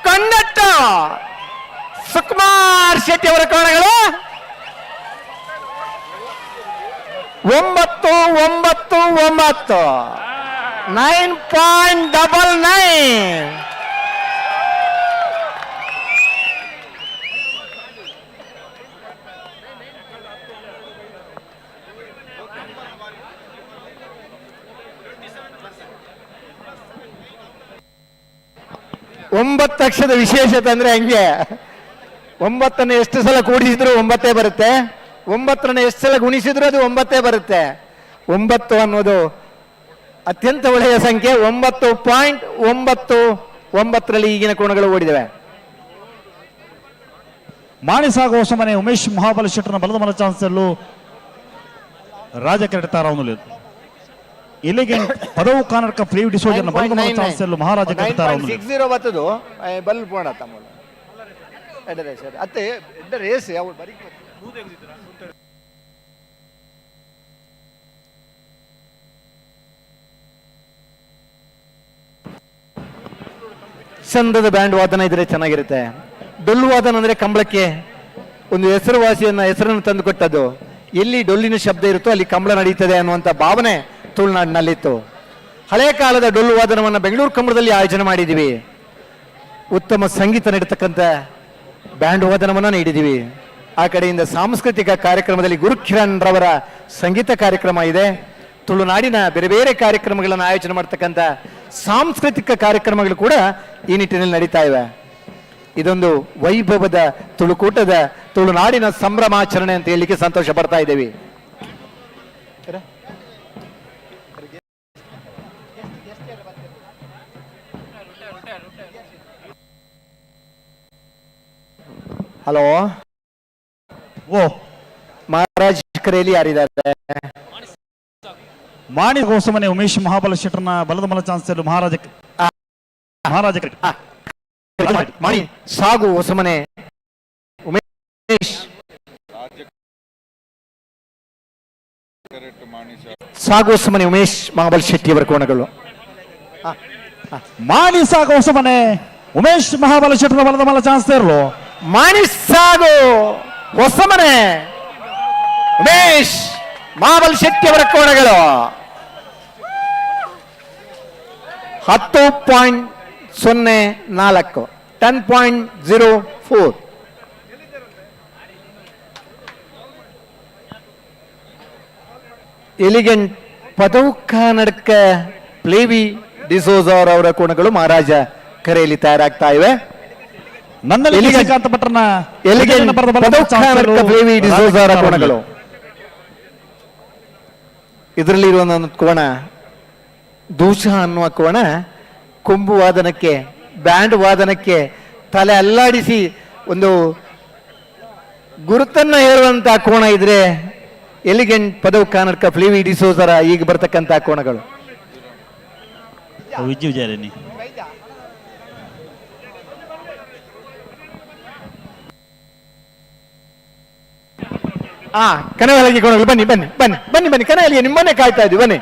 [SPEAKER 7] ಕೊಂಡಟ್ಟು ಸುಕುಮಾರ್ ಶೆಟ್ಟಿ ಅವರ ಕೋಣಗಳು 9-9-9 9.99. ಒಂಬತ್ತು ಅಕ್ಷರದ ವಿಶೇಷತೆ ಅಂದ್ರೆ ಹಂಗೆ, 9 ಎಷ್ಟು ಸಲ ಕೂಡಿಸಿದ್ರು 9 ಬರುತ್ತೆ, 9 ಎಷ್ಟು ಸಲ ಗುಣಿಸಿದ್ರು ಅದು 9 ಬರುತ್ತೆ. 9 ಅನ್ನೋದು ಅತ್ಯಂತ ಒಳ್ಳೆಯ ಸಂಖ್ಯೆ. 9.99ರಲ್ಲಿ ಈಗಿನ ಕೋಣಗಳು ಓಡಿದವೆ.
[SPEAKER 8] ಮಾಣಿಸಾಗ ಹೊಸಮನೆ ಉಮೇಶ್ ಮಹಾಬಲ ಶೆಟ್ಟರ್ನ ಬಲದಮಲ ಚಾನ್ಸೆಲ್ಲು ರಾಜ ಕ್ರೀಡಿತಾರ ಅನ್ನುಲೇನು. ಇಲ್ಲಿಗೆ ಪದವು ಕಾನರ್ಕ ಫ್ರೀ ಡಿಸೋಜನ್ ಬಲದಮಲ ಚಾನ್ಸೆಲ್ಲು ಮಹಾರಾಜ ಕ್ರೀಡಿತಾರ ಅನ್ನುಲೇನು.
[SPEAKER 7] 9.60 ಬರ್ತದು ಬಲ್ ಪೋಣ ತಮ್ಮಲ್ಲ ಎಡರೆ ಸರ್ ಅತ್ತೆ ಎಡ್ಡ ರೇಸ್ ಯಾವ ಬರೀ ಚಂದದ ಬ್ಯಾಂಡ್ ವಾದನ ಇದ್ರೆ ಚೆನ್ನಾಗಿರುತ್ತೆ. ಡೊಳ್ಳು ವಾದನ ಅಂದ್ರೆ ಕಂಬಳಕ್ಕೆ ಒಂದು ಹೆಸರನ್ನು ತಂದು ಕೊಟ್ಟದ್ದು. ಎಲ್ಲಿ ಡೊಳ್ಳಿನ ಶಬ್ದ ಇರುತ್ತೋ ಅಲ್ಲಿ ಕಂಬಳ ನಡೀತದೆ ಅನ್ನುವಂಥ ಭಾವನೆ ತುಳುನಾಡಿನಲ್ಲಿತ್ತು. ಹಳೆಯ ಕಾಲದ ಡೊಳ್ಳು ವಾದನವನ್ನು ಬೆಂಗಳೂರು ಕಂಬಳದಲ್ಲಿ ಆಯೋಜನೆ ಮಾಡಿದ್ದೀವಿ. ಉತ್ತಮ ಸಂಗೀತ ನೀಡತಕ್ಕಂಥ ಬ್ಯಾಂಡ್ ವಾದನವನ್ನು ನೀಡಿದ್ದೀವಿ. ಆ ಕಡೆಯಿಂದ ಸಾಂಸ್ಕೃತಿಕ ಕಾರ್ಯಕ್ರಮದಲ್ಲಿ ಗುರುಕಿರಣ್ ರವರ ಸಂಗೀತ ಕಾರ್ಯಕ್ರಮ ಇದೆ. ತುಳುನಾಡಿನ ಬೇರೆ ಬೇರೆ ಕಾರ್ಯಕ್ರಮಗಳನ್ನು ಆಯೋಜನೆ ಮಾಡ್ತಕ್ಕಂಥ ಸಾಂಸ್ಕೃತಿಕ ಕಾರ್ಯಕ್ರಮಗಳು ಕೂಡ ಈ ನಿಟ್ಟಿನಲ್ಲಿ ನಡೀತಾ ಇವೆ. ಇದೊಂದು ವೈಭವದ ತುಳುಕೂಟದ ತುಳುನಾಡಿನ ಸಂಭ್ರಮಾಚರಣೆ ಅಂತ ಹೇಳಲಿಕ್ಕೆ ಸಂತೋಷ ಪಡ್ತಾ ಇದ್ದೇವೆ. ಹಲೋ,
[SPEAKER 8] ಓ
[SPEAKER 7] ಮಹಾರಾಜ್ ಕರೆಯಲ್ಲಿ ಯಾರಿದ್ದಾರೆ?
[SPEAKER 8] ಮಾಣಿ ಹೊಸಮನೆ ಉಮೇಶ್ ಮಹಾಬಲ ಶೆಟ್ಟರ್ನ ಬಲದಮಲ ಚಾನ್ಸೆಲ್ಲು ಮಹಾರಾಜ
[SPEAKER 7] ಮಾಣಿ ಸಾಗು ಹೊಸಮನೆ ಉಮೇಶ್ ಸಾಗೋಸಮನೆ ಉಮೇಶ್ ಮಹಾಬಲ್ ಶೆಟ್ಟಿ ಅವರ ಕೋಣಗಳು.
[SPEAKER 8] ಮಾಣಿ ಸಾಗು ಹೊಸಮನೆ ಉಮೇಶ್ ಮಹಾಬಲ ಶೆಟ್ಟರ ಬಲದ ಮಲ ಚಾನ್ಸ್ ಇರಲು.
[SPEAKER 7] ಮಾಣಿ ಸಾಗು ಹೊಸಮನೆ ಉಮೇಶ್ ಮಹಾಬಲ್ ಶೆಟ್ಟಿ ಅವರ ಕೋಣಗಳು 10.04 10.04. ಎಲಿಗೆಂಟ್ ಪದವು ಕನ್ನಡಕ ಪ್ಲೇವಿ ಡಿಸೋಜಾರ್ ಅವರ ಕೋಣಗಳು ಮಹಾರಾಜ ಕರೆಯಲ್ಲಿ ತಯಾರಾಗ್ತಾ ಇವೆ.
[SPEAKER 8] ಶ್ರೀಕಾಂತ ಭಟ್ರನ
[SPEAKER 7] ಪ್ಲೇವಿ ಡಿಸೋಜಾರ್ ಕೋಣಗಳು. ಇದರಲ್ಲಿ ಇರುವ ಕೋಣ ದೂಷ ಅನ್ನುವ ಕೋಣ ಕೊಂಬು ವಾದನಕ್ಕೆ ಬ್ಯಾಂಡ್ ವಾದನಕ್ಕೆ ತಲೆ ಅಲ್ಲಾಡಿಸಿ ಒಂದು ಗುರುತನ್ನ ಹೇಳುವಂತ ಕೋಣ ಇದ್ರೆ ಎಲಿಗೆಂಟ್ ಪದವು ಕನ್ನಡಕ ಫ್ಲೇವಿ ಡಿಸೋಜರ ಈಗ ಬರ್ತಕ್ಕಂಥ ಕೋಣಗಳು. ಕನಗಲಗಿ ಕೋಣಗಳು ಬನ್ನಿ ಬನ್ನಿ ಬನ್ನಿ ಬನ್ನಿ ಬನ್ನಿ ಕನಗಲಿಗೆ ನಿಮ್ಮನ್ನೇ ಕಾಯ್ತಾ ಇದ್ವಿ. ಬನ್ನಿ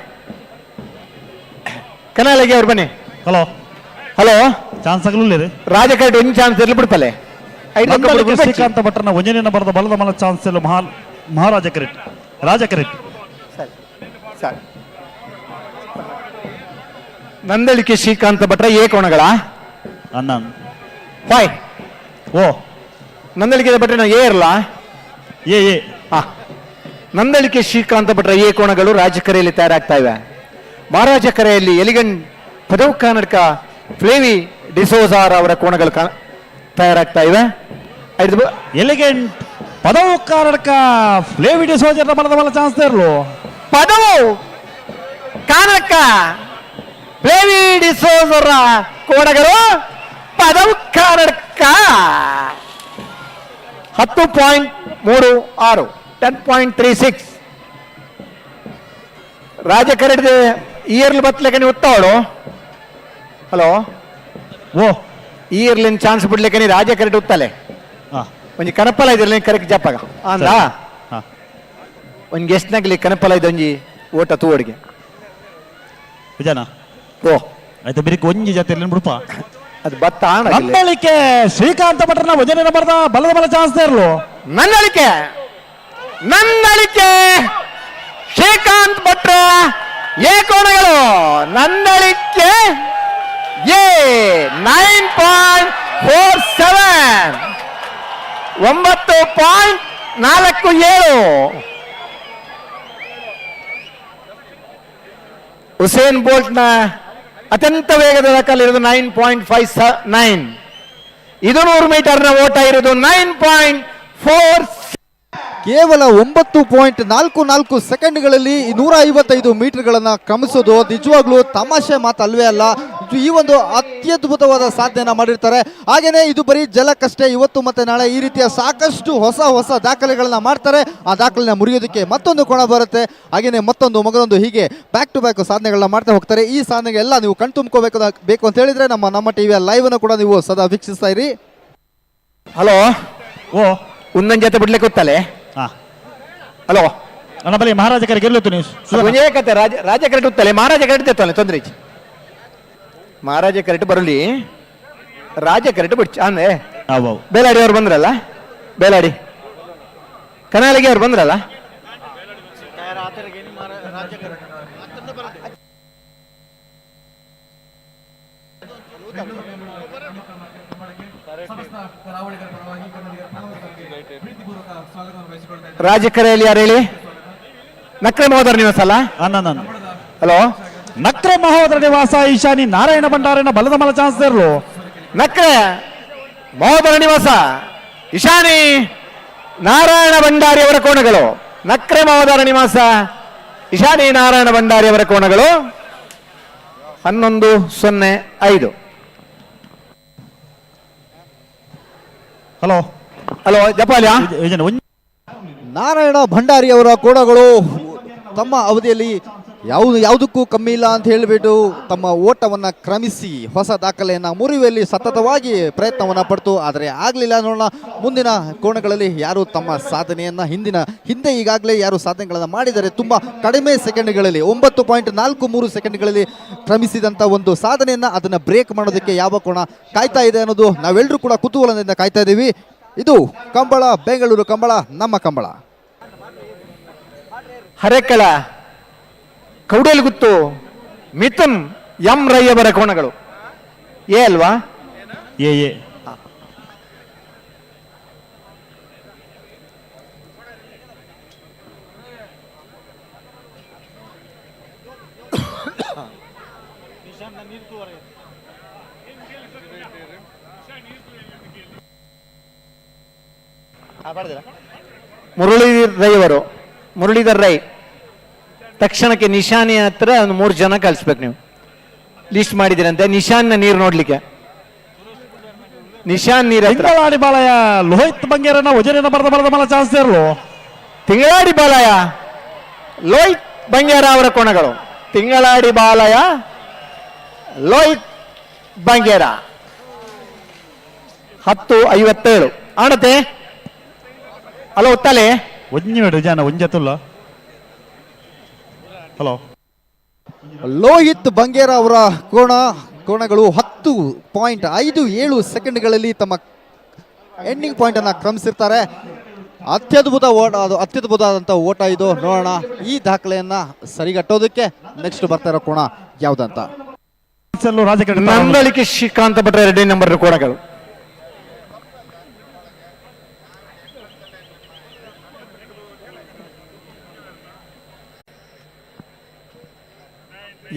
[SPEAKER 7] ಕನಗಲಗಿ ಅವ್ರು ಬನ್ನಿ.
[SPEAKER 8] ಹಲೋ
[SPEAKER 7] ಹಲೋ
[SPEAKER 8] ಚಾನ್ಸ್ ಆಗಲಿಲ್ಲ
[SPEAKER 7] ರಾಜಕಾರಣ ಒಂದು ಚಾನ್ಸ್ ಇರಲಿ ಬಿಡ್ಪಲೆ.
[SPEAKER 8] ಶ್ರೀಕಾಂತ ಭಟ್ರನ ಒಂಜನಿನ ಬರದ ಬಲದ ಮಲ ಚಾನ್ಸ್ ಇಲ್ಲ. ಮಹಾರಾಜ ಕರೆಕ್ಟ್ ರಾಜ ಕರೆಕ್ಟ್.
[SPEAKER 7] ನಂದಳಿಕೆ ಶ್ರೀಕಾಂತ ಭಟ್ರ ಏ ಕೋಣಗಳ
[SPEAKER 8] ಅನ್ನ
[SPEAKER 7] ಹಾಯ್
[SPEAKER 8] ಓ
[SPEAKER 7] ನಂದಳಿಕೆ ಭಟ್ರನ ಏ ಇರಲ್ಲ
[SPEAKER 8] ಏ
[SPEAKER 7] ನಂದಳಿಕೆ ಶ್ರೀಕಾಂತ ಭಟ್ರ ಏ ಕೋಣಗಳು ರಾಜಕರೆಯಲ್ಲಿ ತಯಾರಾಗ್ತಾ ಇವೆ. ಮಹಾರಾಜ ಕರೆಯಲ್ಲಿ ಎಲಿಗಂಟ್ ಪದವು ಕನ್ನಡಕ ಫ್ಲೇವಿ ಡಿಸೋಜಾರ್ ಅವರ ಕೋಣಗಳು ತಯಾರಾಗ್ತಾ ಇವೆ.
[SPEAKER 8] ಎಲಿಗೆಂಟ್ ಪದವು ಕನ್ನಡಕ ಫ್ಲೇವಿ ಡಿಸೋಜರ್ ಬಲದ ಮಲ ಚಾನ್ಸ್ ಇರಲು.
[SPEAKER 7] ಪದವು ಕನ್ನಡಕ ಫ್ಲೇವಿ ಡಿಸೋಜರ ಕೋಣಗಳು ಪದವು ಕನ್ನಡಕ 10.36 10.36. ರಾಜಕರಡಿದೆ ಇಯರ್ಲಿ ಬತ್ತಲಿಕ್ಕೆ ನೀವು ಉತ್ತವಳು. ಹಲೋ
[SPEAKER 8] ಓ
[SPEAKER 7] ಇಯರ್ಲಿನ ಚಾನ್ಸ್ ಬಿಡ್ಲಿಕ್ಕೆ ನೀ ರಾಜಕರಡಿ ಉತ್ತಲೆ ಒಂಜಿ ಕನಪಲ ಇದ್ರಲ್ಲಿ ಕರೆಕ್ಟ್ ಜಪ್ಪಾಗ ಅಂದ ಒಂದ್ ಗೆಸ್ಟ್ನಾಗ್ಲಿ ಕನಪಲ ಇದೆ ಒಂಜಿ ಓಟ ತೂವಡಿಗೆ
[SPEAKER 8] ವಿಜಯನ
[SPEAKER 7] ಓ
[SPEAKER 8] ಆಯ್ತು ಬಿರಿಕ್ ಒಂಜಿ ಜೊತೆ ಬಿಡಪ್ಪ
[SPEAKER 7] ಅದು ಬತ್ತ
[SPEAKER 8] ನಂದಳಿಕೆ ಶ್ರೀಕಾಂತ ಭಟ್ರನ ಒಂಜನಿನ ಬರದ ಬಲದ ಮಲ ಚಾನ್ಸ್ ಇರಲು.
[SPEAKER 7] ನಂದಳಿಕೆ ಶ್ರೀಕಾಂತ್ ಭಟ್ರ ಏ ಕೋಣಗಳು ನಂದಳಿಕೆ ಎ 9.47 9.47. ಹುಸೇನ್ ಬೋಲ್ಟ್ ನ ಅತ್ಯಂತ ವೇಗದ ದಾಖಲೆ ಇರೋದು 9.59. ಇದು 100 ಮೀಟರ್ನ ಓಟ ಇರೋದು 9.4.
[SPEAKER 23] ಕೇವಲ 9.44 ಸೆಕೆಂಡ್ಗಳಲ್ಲಿ 155 ಮೀಟರ್ಗಳನ್ನು ಕ್ರಮಿಸೋದು ನಿಜವಾಗ್ಲೂ ತಮಾಷೆ ಮಾತು ಅಲ್ವೇ ಅಲ್ಲ. ಈ ಒಂದು ಅತ್ಯದ್ಭುತವಾದ ಸಾಧನೆಯನ್ನು ಮಾಡಿರ್ತಾರೆ. ಹಾಗೆಯೇ ಇದು ಬರೀ ಜಲಕ್ಕಷ್ಟೇ. ಇವತ್ತು ಮತ್ತು ನಾಳೆ ಈ ರೀತಿಯ ಸಾಕಷ್ಟು ಹೊಸ ದಾಖಲೆಗಳನ್ನ ಮಾಡ್ತಾರೆ. ಆ ದಾಖಲೆನ ಮುರಿಯೋದಕ್ಕೆ ಮತ್ತೊಂದು ಕೋಣ ಬರುತ್ತೆ. ಹಾಗೆಯೇ ಮಗದೊಂದು ಹೀಗೆ ಬ್ಯಾಕ್ ಟು ಬ್ಯಾಕ್ ಸಾಧನೆಗಳನ್ನ ಮಾಡ್ತಾ ಹೋಗ್ತಾರೆ. ಈ ಸಾಧನೆಗೆಲ್ಲ ನೀವು ಕಣ್ತುಂಬ್ಕೋಬೇಕು ಅಂತ ಹೇಳಿದ್ರೆ ನಮ್ಮ ಟಿವಿಯ ಲೈವ್ ಅನ್ನು ಕೂಡ ನೀವು ಸದಾ ವೀಕ್ಷಿಸ್ತಾ ಇರಿ.
[SPEAKER 7] ಹಲೋ
[SPEAKER 8] ಓ
[SPEAKER 7] ಒಂದೊಂದು ಜೊತೆ ಬಿಡ್ಲಿಕ್ಕೆ ಗೊತ್ತಲೆ. ಹಲೋ
[SPEAKER 8] ನನ್ನ ಬಳಿ ಮಹಾರಾಜ ಕರೆ ಗೆಲ್ಲುತ್ತು ನೀವು
[SPEAKER 7] ಕತೆ ರಾಜ ಕರೆಕ್ಟ್ ಉತ್ತಲೆ ಮಹಾರಾಜ ಕರೆಕ್ಟ್ ತೆತ್ತಲೆ ತೊಂದ್ರೆ ಮಹಾರಾಜ ಕರೆಕ್ಟ್ ಬರಲಿ ರಾಜ ಕರೆಕ್ಟ್ ಬಿಡ್ಚ ಅಂದ್ರೆ ಬೇಲಾಡಿ ಅವ್ರು ಬಂದ್ರಲ್ಲ ಬೇಲಾಡಿ ಕನಾಲಿಗೆ ಅವ್ರು ಬಂದ್ರಲ್ಲ ರಾಜಕರೆಯಲ್ಲಿ ಯಾರು ಹೇಳಿ ನಕ್ರೆ ಮಹೋದರ ನಿವಾಸ ಅಲ್ಲ ಹಲೋ
[SPEAKER 8] ನಕ್ರೆ ಮಹೋದರ ನಿವಾಸ ಈಶಾನಿ ನಾರಾಯಣ ಭಂಡಾರನ ಬಲದ ಮಲ ಚಾನ್ಸ್ ಇರಲು.
[SPEAKER 7] ನಕ್ರೆ ಮಹೋದರ ನಿವಾಸ ಈಶಾನಿ ನಾರಾಯಣ ಭಂಡಾರಿ ಅವರ ಕೋಣಗಳು. ನಕ್ರೆ ಮಹೋದರ ನಿವಾಸ ಈಶಾನಿ ನಾರಾಯಣ ಭಂಡಾರಿ ಅವರ ಕೋಣಗಳು 11:05.
[SPEAKER 8] ಹಲೋ
[SPEAKER 7] ಹಲೋ ಜಪಾಲ್ಯ
[SPEAKER 23] ನಾರಾಯಣ ಭಂಡಾರಿ ಅವರ ಕೋಣಗಳು ತಮ್ಮ ಅವಧಿಯಲ್ಲಿ ಯಾವುದಕ್ಕೂ ಕಮ್ಮಿ ಇಲ್ಲ ಅಂತ ಹೇಳಿಬಿಟ್ಟು ತಮ್ಮ ಓಟವನ್ನು ಕ್ರಮಿಸಿ ಹೊಸ ದಾಖಲೆಯನ್ನು ಮುರಿಯುವಲ್ಲಿ ಸತತವಾಗಿ ಪ್ರಯತ್ನವನ್ನು ಪಡ್ತು. ಆದರೆ ಆಗಲಿಲ್ಲ. ನೋಡೋಣ ಮುಂದಿನ ಕೋಣಗಳಲ್ಲಿ ಯಾರು ತಮ್ಮ ಸಾಧನೆಯನ್ನು ಹಿಂದೆ ಈಗಾಗಲೇ ಯಾರು ಸಾಧನೆಗಳನ್ನು ಮಾಡಿದ್ದಾರೆ ತುಂಬ ಕಡಿಮೆ ಸೆಕೆಂಡ್ಗಳಲ್ಲಿ 9.43 ಸೆಕೆಂಡ್ಗಳಲ್ಲಿ ಕ್ರಮಿಸಿದಂಥ ಒಂದು ಸಾಧನೆಯನ್ನು ಅದನ್ನು ಬ್ರೇಕ್ ಮಾಡೋದಕ್ಕೆ ಯಾವ ಕೋಣ ಕಾಯ್ತಾ ಇದೆ ಅನ್ನೋದು ನಾವೆಲ್ಲರೂ ಕೂಡ ಕುತೂಹಲದಿಂದ ಕಾಯ್ತಾ ಇದ್ದೀವಿ. ಇದು ಕಂಬಳ, ಬೆಂಗಳೂರು ಕಂಬಳ, ನಮ್ಮ ಕಂಬಳ.
[SPEAKER 7] ಹರೇಕಳ, ಕೌಡೇಲ್ಗುತ್ತು, ಮಿಥುನ್, ಎಂ ರೈ ಅವರ ಕೋಣಗಳು ಏ ಅಲ್ವಾ?
[SPEAKER 8] ಏ
[SPEAKER 7] ಮುರಳೀಧರ್ ರೈ ತಕ್ಷಣಕ್ಕೆ ನಿಶಾನಿ ಹತ್ರ ಒಂದು 3 ಜನ ಕಳಿಸ್ಬೇಕು. ನೀವು ಲಿಸ್ಟ್ ಮಾಡಿದಿರಂತೆ ನಿಶಾನ್ನ ನೀರು ನೋಡ್ಲಿಕ್ಕೆ. ನಿಶಾನ್ ನೀರ್
[SPEAKER 8] ತಿಂಗಳಾಡಿ ಬಾಳಯ ಲೋಹಿತ್ ಬಂಗೇರನ ವಜನೇನ ಬರದ ಮಲ ಚಾನ್ಸ್ ಇರಲು.
[SPEAKER 7] ತಿಂಗಳಾಡಿ ಬಾಲಯ ಲೋಹಿತ್ ಬಂಗೇರ ಅವರ ಕೋಣಗಳು. ತಿಂಗಳಾಡಿ ಬಾಲಯ ಲೋಹಿತ್ ಬಂಗೇರ 10:57 ಆಣತೆ. ಹಲೋ ಒತ್ತಲೆ
[SPEAKER 8] ಒಂಜಿ ಜನ ಒಂಜತ್ತಲ್ಲ. ಹಲೋ
[SPEAKER 23] ಲೋಹಿತ್ ಬಂಗೇರ ಅವರ ಕೋಣಗಳು 10.57 ಸೆಕೆಂಡ್ಗಳಲ್ಲಿ ತಮ್ಮ ಎಂಡಿಂಗ್ ಪಾಯಿಂಟ್ ಅನ್ನ ಕ್ರಮಿಸಿರ್ತಾರೆ. ಅತ್ಯದ್ಭುತವಾದಂಥ ಓಟ ಇದು. ನೋಡೋಣ ಈ ದಾಖಲೆಯನ್ನ ಸರಿಗಟ್ಟೋದಕ್ಕೆ ನೆಕ್ಸ್ಟ್ ಬರ್ತಾ ಇರೋ ಕೋಣ ಯಾವ್ದಂತ.
[SPEAKER 7] ನಂದಳಿಕೆ ಶ್ರೀಕಾಂತ ಭಟ್ರ 2ನೇ ನಂಬರ್ ಕೋಣಗಳು.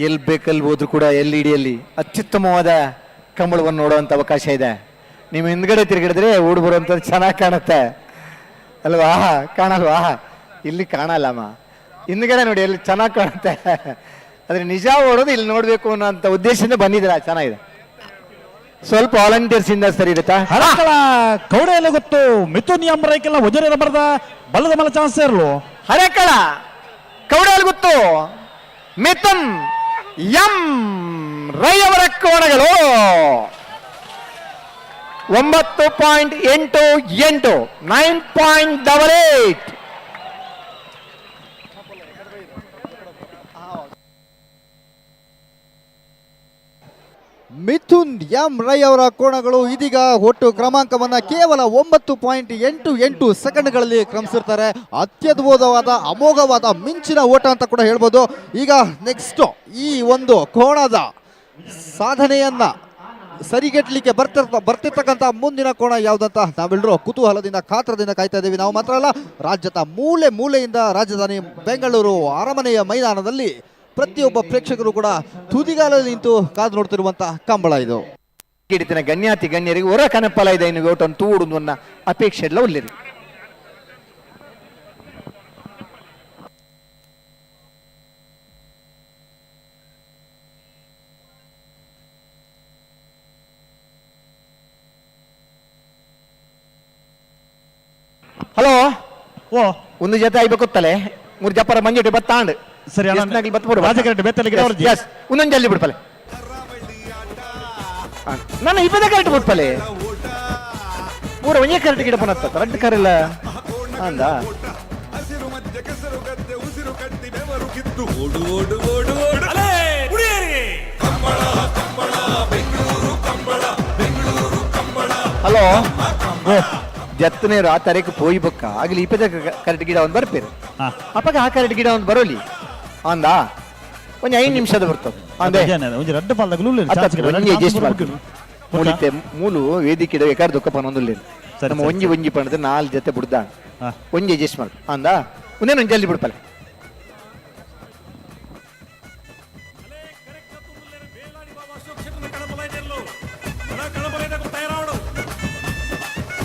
[SPEAKER 7] ಎಲ್ಲಿ ಬೇಕಲ್ಲಿ ಹೋದ್ರು ಕೂಡ LED ಅತ್ಯುತ್ತಮವಾದ ಕಂಬಳವನ್ನು ನೋಡುವಂತ ಅವಕಾಶ ಇದೆ. ನೀವು ಹಿಂದ್ಗಡೆ ತಿರುಗಿಡಿದ್ರೆ ಓಡ್ ಬರುವಂಥದ್ದು ಚೆನ್ನಾಗಿ ಕಾಣುತ್ತೆ ಅಲ್ವಾ? ಕಾಣಲ್ವಾ? ಇಲ್ಲಿ ಕಾಣಲ್ಲಮ್ಮ, ಹಿಂದ್ಗಡೆ ನೋಡಿ ಎಲ್ಲಿ ಚೆನ್ನಾಗಿ ಕಾಣುತ್ತೆ. ಆದ್ರೆ ನಿಜ ಓಡೋದು ಇಲ್ಲಿ ನೋಡ್ಬೇಕು ಅನ್ನೋಂಥ ಉದ್ದೇಶದಿಂದ ಬಂದಿದ್ದೀರಾ. ಚೆನ್ನಾಗಿದೆ. ಸ್ವಲ್ಪ ವಾಲಂಟಿಯರ್ಸ್ ಇಂದ ಸರಿ ಇರುತ್ತಾ?
[SPEAKER 8] ಕೌಡೆಲ್ಲ ಗೊತ್ತು. ಮಿಥುನ್ ಎಂ ರೈಕೆಲ್ಲ ವಜನೇನ ಬರದ ಬಲ್ಲದ ಮಲ ಚಾನ್ಸ್ ಇರಲು.
[SPEAKER 7] ಹರೇಕಳ, ಕೌಡೆಲ್ ಗೊತ್ತು, ಮಿಥುನ್ ಎಂ ರೈ ಅವರ ಕೋಣಗಳು 9.88 9.88.
[SPEAKER 23] ಮಿಥುನ್ ಎಂ ರೈ ಅವರ ಕೋಣಗಳು ಇದೀಗ ಒಟ್ಟು ಕ್ರಮಾಂಕವನ್ನ ಕೇವಲ 9.88 ಸೆಕೆಂಡ್ಗಳಲ್ಲಿ ಕ್ರಮಿಸಿರ್ತಾರೆ. ಅತ್ಯದ್ಭುತವಾದ ಅಮೋಘವಾದ ಮಿಂಚಿನ ಓಟ ಅಂತ ಕೂಡ ಹೇಳ್ಬೋದು. ಈಗ ನೆಕ್ಸ್ಟ್ ಈ ಒಂದು ಕೋಣದ ಸಾಧನೆಯನ್ನ ಸರಿಗಟ್ಟಲಿಕ್ಕೆ ಬರ್ತಿರ್ತಕ್ಕಂಥ ಮುಂದಿನ ಕೋಣ ಯಾವುದಂತ ನಾವೆಲ್ಲರೂ ಕುತೂಹಲದಿಂದ ಕಾತ್ರದಿಂದ ಕಾಯ್ತಾ ಇದ್ದೀವಿ. ನಾವು ಮಾತ್ರ ಅಲ್ಲ, ರಾಜ್ಯದ ಮೂಲೆಯಿಂದ ರಾಜಧಾನಿ ಬೆಂಗಳೂರು ಅರಮನೆಯ ಮೈದಾನದಲ್ಲಿ ಪ್ರತಿಯೊಬ್ಬ ಪ್ರೇಕ್ಷಕರು ಕೂಡ ತುದಿಗಾಲಲ್ಲಿ ನಿಂತು ಕಾದು ನೋಡ್ತಿರುವಂತಹ ಕಂಬಳ ಇದು.
[SPEAKER 7] ಗಿಡಿತಿನ ಗಣ್ಯಾತಿ ಗಣ್ಯರಿಗೆ ಹೊರ ಕನಪಲ ಇದೆ. ಇನ್ನು ಓಟನ್ನು ತೂಡು ಅನ್ನ ಅಪೇಕ್ಷೆ ಎಲ್ಲ ಒಳ್ಳೆರಿ. ಹಲೋ,
[SPEAKER 8] ಓ
[SPEAKER 7] ಒಂದು ಜೊತೆ ಆಗ್ಬೇಕೊತ್ತಲೆ 3 ಜಪ್ಪರ ಮಂಜುಟಿ ಬತ್ತಾಂಡ್
[SPEAKER 8] ಸರಿ
[SPEAKER 7] ಒಂದೊಂದು ಜಲ್ದಿ ಬಿಡ್ಪಲೆ. ನಾನು ಇಪ್ಪದ ಕರೆಕ್ಟ್ ಬಿಡ್ಪಲೆ ಪೂರ ಒಂದೇ ಕರೆಕ್ಟ್ ಗಿಡ ಪನತ್ತ ಕರೆಕ್ಟ್ ಕರೆಲ್ಲ ಅಂದ.
[SPEAKER 15] ಹಸಿರು ಮಧ್ಯ ಕೆಸರು ಗದ್ದೆ ಉಸಿರು ಕಟ್ಟಿ ಬೆವರು ಕಿತ್ತು ಓಡು ಓಡು ಓಡು ಓಡು ಕಂಬಳ ಕಂಬಳ ಬೆಂಗಳೂರು ಕಂಬಳ ಬೆಂಗಳೂರು ಕಂಬಳ.
[SPEAKER 7] ಹಲೋ, ಜತ್ತನೇ ಆ ತಾರೀಕು ಪೋಯ್ಬೇಕ ಆಗಲಿ ಇಪ್ಪದ ಕರೆಕ್ಟ್ ಗಿಡ ಒಂದು ಬರ್ಪೇರು ಅಪ್ಪಾಗ ಆ ಕರೆಕ್ಟ್ ಗಿಡ ಒಂದು ಬರೋಲಿ ಅಂದ. ಒಂದು 5 ನಿಮಿಷದ ಬರ್ತದೆ ಮೂಲು ವೇದಿಕೆ ಎಕಾರ್ ದೊಕ್ಕ ಪನ್ನೊಂದು ನಮ್ಮ ಒಂಜಿ ಪಣದ 4 ಜೊತೆ ಬಿಡ್ದ ಒಂಜಿ ಅಡ್ಜಸ್ಟ್ ಮಾಡು ಅಂದ. ಒಂದೇನು ಒಂದು ಜಲ್ದಿ ಬಿಡ್ಪಲ್ಲ.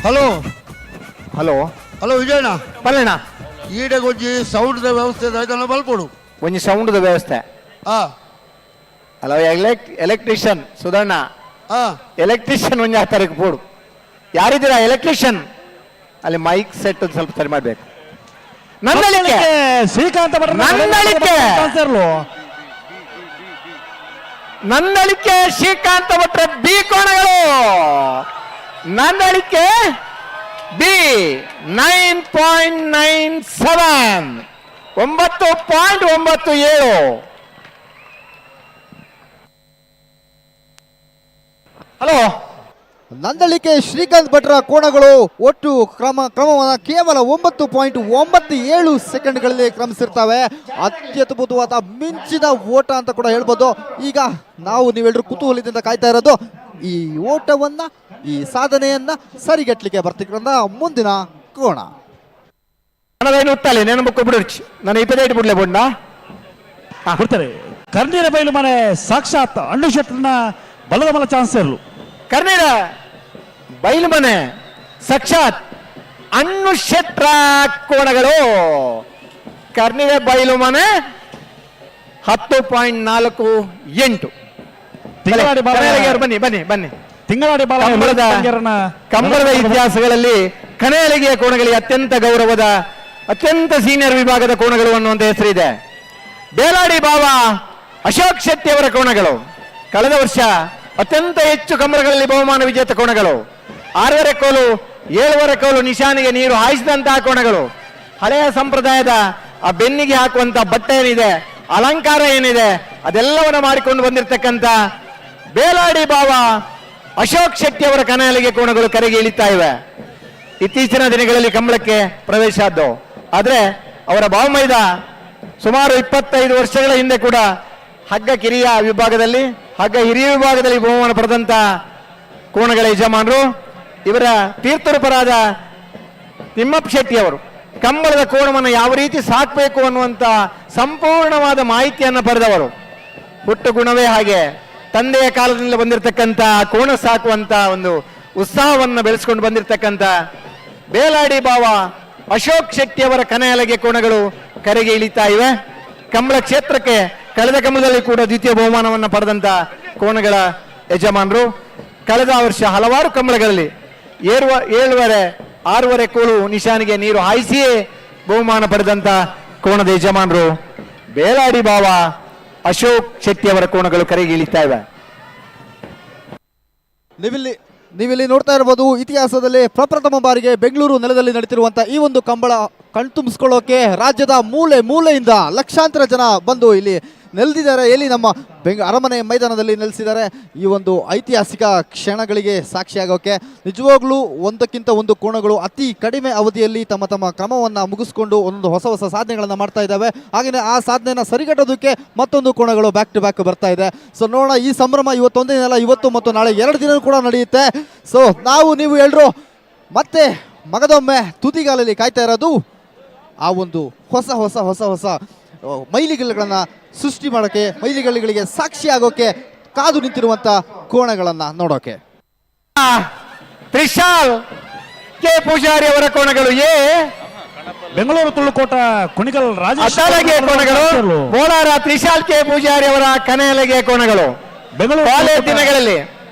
[SPEAKER 11] ಹಲೋ
[SPEAKER 7] ಹಲೋ
[SPEAKER 11] ಹಲೋ ವಿಜಯಣ್ಣ
[SPEAKER 7] ಬಲ್ಲಣ್ಣ,
[SPEAKER 11] ಈಡೆಗೆ ಒಂಜಿ ಸೌಂಡ್ ವ್ಯವಸ್ಥೆ ಇದನ್ನು ಬಲ್ಕೊಡು.
[SPEAKER 7] ಒಂಜಿ ಸೌಂಡ್ ವ್ಯವಸ್ಥೆ ಅಲ್ಲ. ಎಲೆಕ್ಟ್ರಿಷಿಯನ್ ಸುಧಣ್ಣ, ಎಲೆಕ್ಟ್ರಿಷಿಯನ್ ಒಂಜಿ 10 ತಾರೀಕು ಬೋಡು. ಯಾರಿದ್ದೀರಾ ಎಲೆಕ್ಟ್ರಿಷಿಯನ್? ಅಲ್ಲಿ ಮೈಕ್ ಸೆಟ್ ಒಂದು ಸ್ವಲ್ಪ ಸರಿ ಮಾಡ್ಬೇಕು. ನಂದಳಿಕೆ
[SPEAKER 8] ಶ್ರೀಕಾಂತ ಭಟ್ರ
[SPEAKER 7] ನಂದಳಿಕೆ ಶ್ರೀಕಾಂತ ಭಟ್ರ ಬಿ ಕೋಣಗಳು. ನಂದಳಿಕೆ ಬಿ 9.97 9.97. ಹಲೋ,
[SPEAKER 23] ನಂದಳಿಕೆ ಶ್ರೀಕಾಂತ್ ಭಟ್ರ ಕೋಣಗಳು ಒಟ್ಟು ಕ್ರಮವನ್ನು ಕೇವಲ 9.97 ಸೆಕೆಂಡ್ಗಳಲ್ಲಿ ಕ್ರಮಿಸಿರ್ತವೆ. ಅತ್ಯದ್ಭುತವಾದ ಮಿಂಚಿನ ಓಟ ಅಂತ ಕೂಡ ಹೇಳ್ಬೋದು. ಈಗ ನೀವೆಲ್ಲರೂ ಕುತೂಹಲದಿಂದ ಕಾಯ್ತಾ ಇರೋದು ಈ ಓಟವನ್ನ, ಈ ಸಾಧನೆಯನ್ನ ಸರಿಗಟ್ಟಲಿಕ್ಕೆ ಬರ್ತಿರೋದ ಮುಂದಿನ ಕೋಣ.
[SPEAKER 7] ನಾನು 25 ಬಿಡ್ಲೆ ಬೋಂಡ
[SPEAKER 8] ಬಿಡ್ತಾರೆ. ಕರ್ನೀರ ಬೈಲು ಮನೆ ಸಾಕ್ಷಾತ್ ಅಣ್ಣು ಶೆಟ್ಟರ್ನ ಬಲದ ಬಲ ಚಾನ್ಸರ್ಲು.
[SPEAKER 7] ಕರ್ನೀರ ಬೈಲು ಮನೆ ಸಾಕ್ಷಾತ್ ಅಣ್ಣು ಶೆಟ್ರ ಕೋಣಗಳು. ಕರ್ನೀರ ಬೈಲು ಮನೆ 10.48. ಬನ್ನಿ ಬನ್ನಿ ಬನ್ನಿ.
[SPEAKER 8] ತಿಂಗಳಾಡಿ
[SPEAKER 7] ಕಂಬಳದ ಇತಿಹಾಸಗಳಲ್ಲಿ ಕನೆಯಲಿಗೆಯ ಕೋಣಗಳಿಗೆ ಅತ್ಯಂತ ಗೌರವದ, ಅತ್ಯಂತ ಸೀನಿಯರ್ ವಿಭಾಗದ ಕೋಣಗಳು ಅನ್ನುವಂಥ ಹೆಸರಿದೆ. ಬೇಲಾಡಿ ಬಾವ ಅಶೋಕ್ ಶೆಟ್ಟಿ ಅವರ ಕೋಣಗಳು ಕಳೆದ ವರ್ಷ ಅತ್ಯಂತ ಹೆಚ್ಚು ಕಂಬಳಗಳಲ್ಲಿ ಬಹುಮಾನ ವಿಜೇತ ಕೋಣಗಳು. 6.5 ಕೋಲು 7.5 ಕೋಲು ನಿಶಾನಿಗೆ ನೀರು ಹಾಯಿಸಿದಂತಹ ಕೋಣಗಳು. ಹಳೆಯ ಸಂಪ್ರದಾಯದ ಆ ಬೆನ್ನಿಗೆ ಹಾಕುವಂತ ಬಟ್ಟೆ ಏನಿದೆ, ಅಲಂಕಾರ ಏನಿದೆ, ಅದೆಲ್ಲವನ್ನ ಮಾಡಿಕೊಂಡು ಬಂದಿರತಕ್ಕಂಥ ಬೇಲಾಡಿ ಬಾವ ಅಶೋಕ್ ಶೆಟ್ಟಿ ಅವರ ಕನೆಯಲಿಗೆ ಕೋಣಗಳು ಕರೆಗೆ ಇಳಿತಾ ಇವೆ. ಇತ್ತೀಚಿನ ದಿನಗಳಲ್ಲಿ ಕಂಬಳಕ್ಕೆ ಪ್ರವೇಶ ಆದ್ದು. ಆದ್ರೆ ಅವರ ಭಾವಮೈದ ಸುಮಾರು 25 ವರ್ಷಗಳ ಹಿಂದೆ ಕೂಡ ಹಗ್ಗ ಕಿರಿಯ ವಿಭಾಗದಲ್ಲಿ, ಹಗ್ಗ ಹಿರಿಯ ವಿಭಾಗದಲ್ಲಿ ಬಹುಮಾನ ಪಡೆದಂತ ಕೋಣಗಳ ಯಜಮಾನರು. ಇವರ ತೀರ್ಥರೂಪರಾದ ತಿಮ್ಮಪ್ಪ ಶೆಟ್ಟಿ ಅವರು ಕಂಬಳದ ಕೋಣವನ್ನು ಯಾವ ರೀತಿ ಸಾಕಬೇಕು ಅನ್ನುವಂತ ಸಂಪೂರ್ಣವಾದ ಮಾಹಿತಿಯನ್ನು ಪಡೆದವರು. ಹುಟ್ಟು ಗುಣವೇ ಹಾಗೆ. ತಂದೆಯ ಕಾಲದಿಂದ ಬಂದಿರತಕ್ಕಂಥ ಕೋಣ ಸಾಕುವಂತ ಒಂದು ಉತ್ಸಾಹವನ್ನು ಬೆಳೆಸ್ಕೊಂಡು ಬಂದಿರತಕ್ಕಂಥ ಬೇಲಾಡಿ ಬಾವ ಅಶೋಕ್ ಶೆಟ್ಟಿ ಅವರ ಕನೆಯಲಗೆ ಕೋಣಗಳು ಕರೆಗೆ ಇಳಿತಾ ಇವೆ. ಕಂಬಳ ಕ್ಷೇತ್ರಕ್ಕೆ ಕಳೆದ ಕಂಬಳದಲ್ಲಿ ಕೂಡ ದ್ವಿತೀಯ ಬಹುಮಾನವನ್ನು ಪಡೆದಂತ ಕೋಣಗಳ ಯಜಮಾನರು. ಕಳೆದ ವರ್ಷ ಹಲವಾರು ಕಂಬಳಗಳಲ್ಲಿ 7.5 6.5 ಕೋಲು ನಿಶಾನಿಗೆ ನೀರು ಹಾಯಿಸಿಯೇ ಬಹುಮಾನ ಪಡೆದಂತ ಕೋಣದ ಯಜಮಾನರು ಬೇಲಾಡಿ ಬಾವ ಅಶೋಕ್ ಶೆಟ್ಟಿ ಅವರ ಕೋಣಗಳು ಕರೆಗೆ ಇಳಿತಾ ಇವೆ.
[SPEAKER 23] ನೀವಿಲ್ಲಿ ನೋಡ್ತಾ ಇರಬಹುದು, ಇತಿಹಾಸದಲ್ಲಿ ಪ್ರಪ್ರಥಮ ಬಾರಿಗೆ ಬೆಂಗಳೂರು ನೆಲದಲ್ಲಿ ನಡೀತಿರುವಂತ ಈ ಒಂದು ಕಂಬಳ ಕಣ್ತುಂಬಿಸ್ಕೊಳ್ಳೋಕೆ ರಾಜ್ಯದ ಮೂಲೆ ಮೂಲೆಯಿಂದ ಲಕ್ಷಾಂತರ ಜನ ಬಂದು ಇಲ್ಲಿ ನೆಲೆದಿದ್ದಾರೆ. ಇಲ್ಲಿ ನಮ್ಮ ಅರಮನೆ ಮೈದಾನದಲ್ಲಿ ನೆಲೆಸಿದ್ದಾರೆ. ಈ ಒಂದು ಐತಿಹಾಸಿಕ ಕ್ಷಣಗಳಿಗೆ ಸಾಕ್ಷಿಯಾಗೋಕೆ ನಿಜವಾಗ್ಲೂ ಒಂದಕ್ಕಿಂತ ಒಂದು ಕೋಣಗಳು ಅತಿ ಕಡಿಮೆ ಅವಧಿಯಲ್ಲಿ ತಮ್ಮ ತಮ್ಮ ಕ್ರಮವನ್ನು ಮುಗಿಸ್ಕೊಂಡು ಒಂದೊಂದು ಹೊಸ ಹೊಸ ಸಾಧನೆಗಳನ್ನು ಮಾಡ್ತಾ ಇದ್ದಾವೆ. ಹಾಗೆಯೇ ಆ ಸಾಧನೆಯನ್ನು ಸರಿಗಟ್ಟೋದಕ್ಕೆ ಮತ್ತೊಂದು ಕೋಣಗಳು ಬ್ಯಾಕ್ ಟು ಬ್ಯಾಕ್ ಬರ್ತಾ ಇದೆ. ಸೊ ನೋಡೋಣ, ಈ ಸಂಭ್ರಮ ಇವತ್ತೊಂದೇ ದಿನ ಅಲ್ಲ, ಇವತ್ತು ಮತ್ತು ನಾಳೆ 2 ದಿನ ಕೂಡ ನಡೆಯುತ್ತೆ. ಸೊ ನೀವು ಎಲ್ಲರೂ ಮತ್ತೆ ಮಗದೊಮ್ಮೆ ತುದಿಗಾಲಲ್ಲಿ ಕಾಯ್ತಾ ಇರೋದು ಆ ಒಂದು ಹೊಸ ಹೊಸ ಹೊಸ ಹೊಸ ಮೈಲಿಗಲ್ಲುಗಳನ್ನು ಸೃಷ್ಟಿ ಮಾಡೋಕ್ಕೆ, ಮೈಲಿಗಲ್ಲುಗಳಿಗೆ ಸಾಕ್ಷಿ ಆಗೋಕೆ ಕಾದು ನಿಂತಿರುವಂತ ಕೋಣಗಳನ್ನ ನೋಡೋಕೆ.
[SPEAKER 7] ತ್ರಿಶಾಲ್ ಕೆ ಪೂಜಾರಿ ಅವರ ಕೋಣಗಳು
[SPEAKER 8] ಬೆಂಗಳೂರು ತುಳುಕೋಟ ಕುಣಿಗಲ್ ರಾಜೇಶ್
[SPEAKER 7] ಕೋಣಗಳು. ಕೋಲಾರ ತ್ರಿಶಾಲ್ ಕೆ ಪೂಜಾರಿ ಅವರ ಕನೆಯಲಗೆ ಕೋಣಗಳು. ಕಾಲೇಜ್ ದಿನಗಳಲ್ಲಿ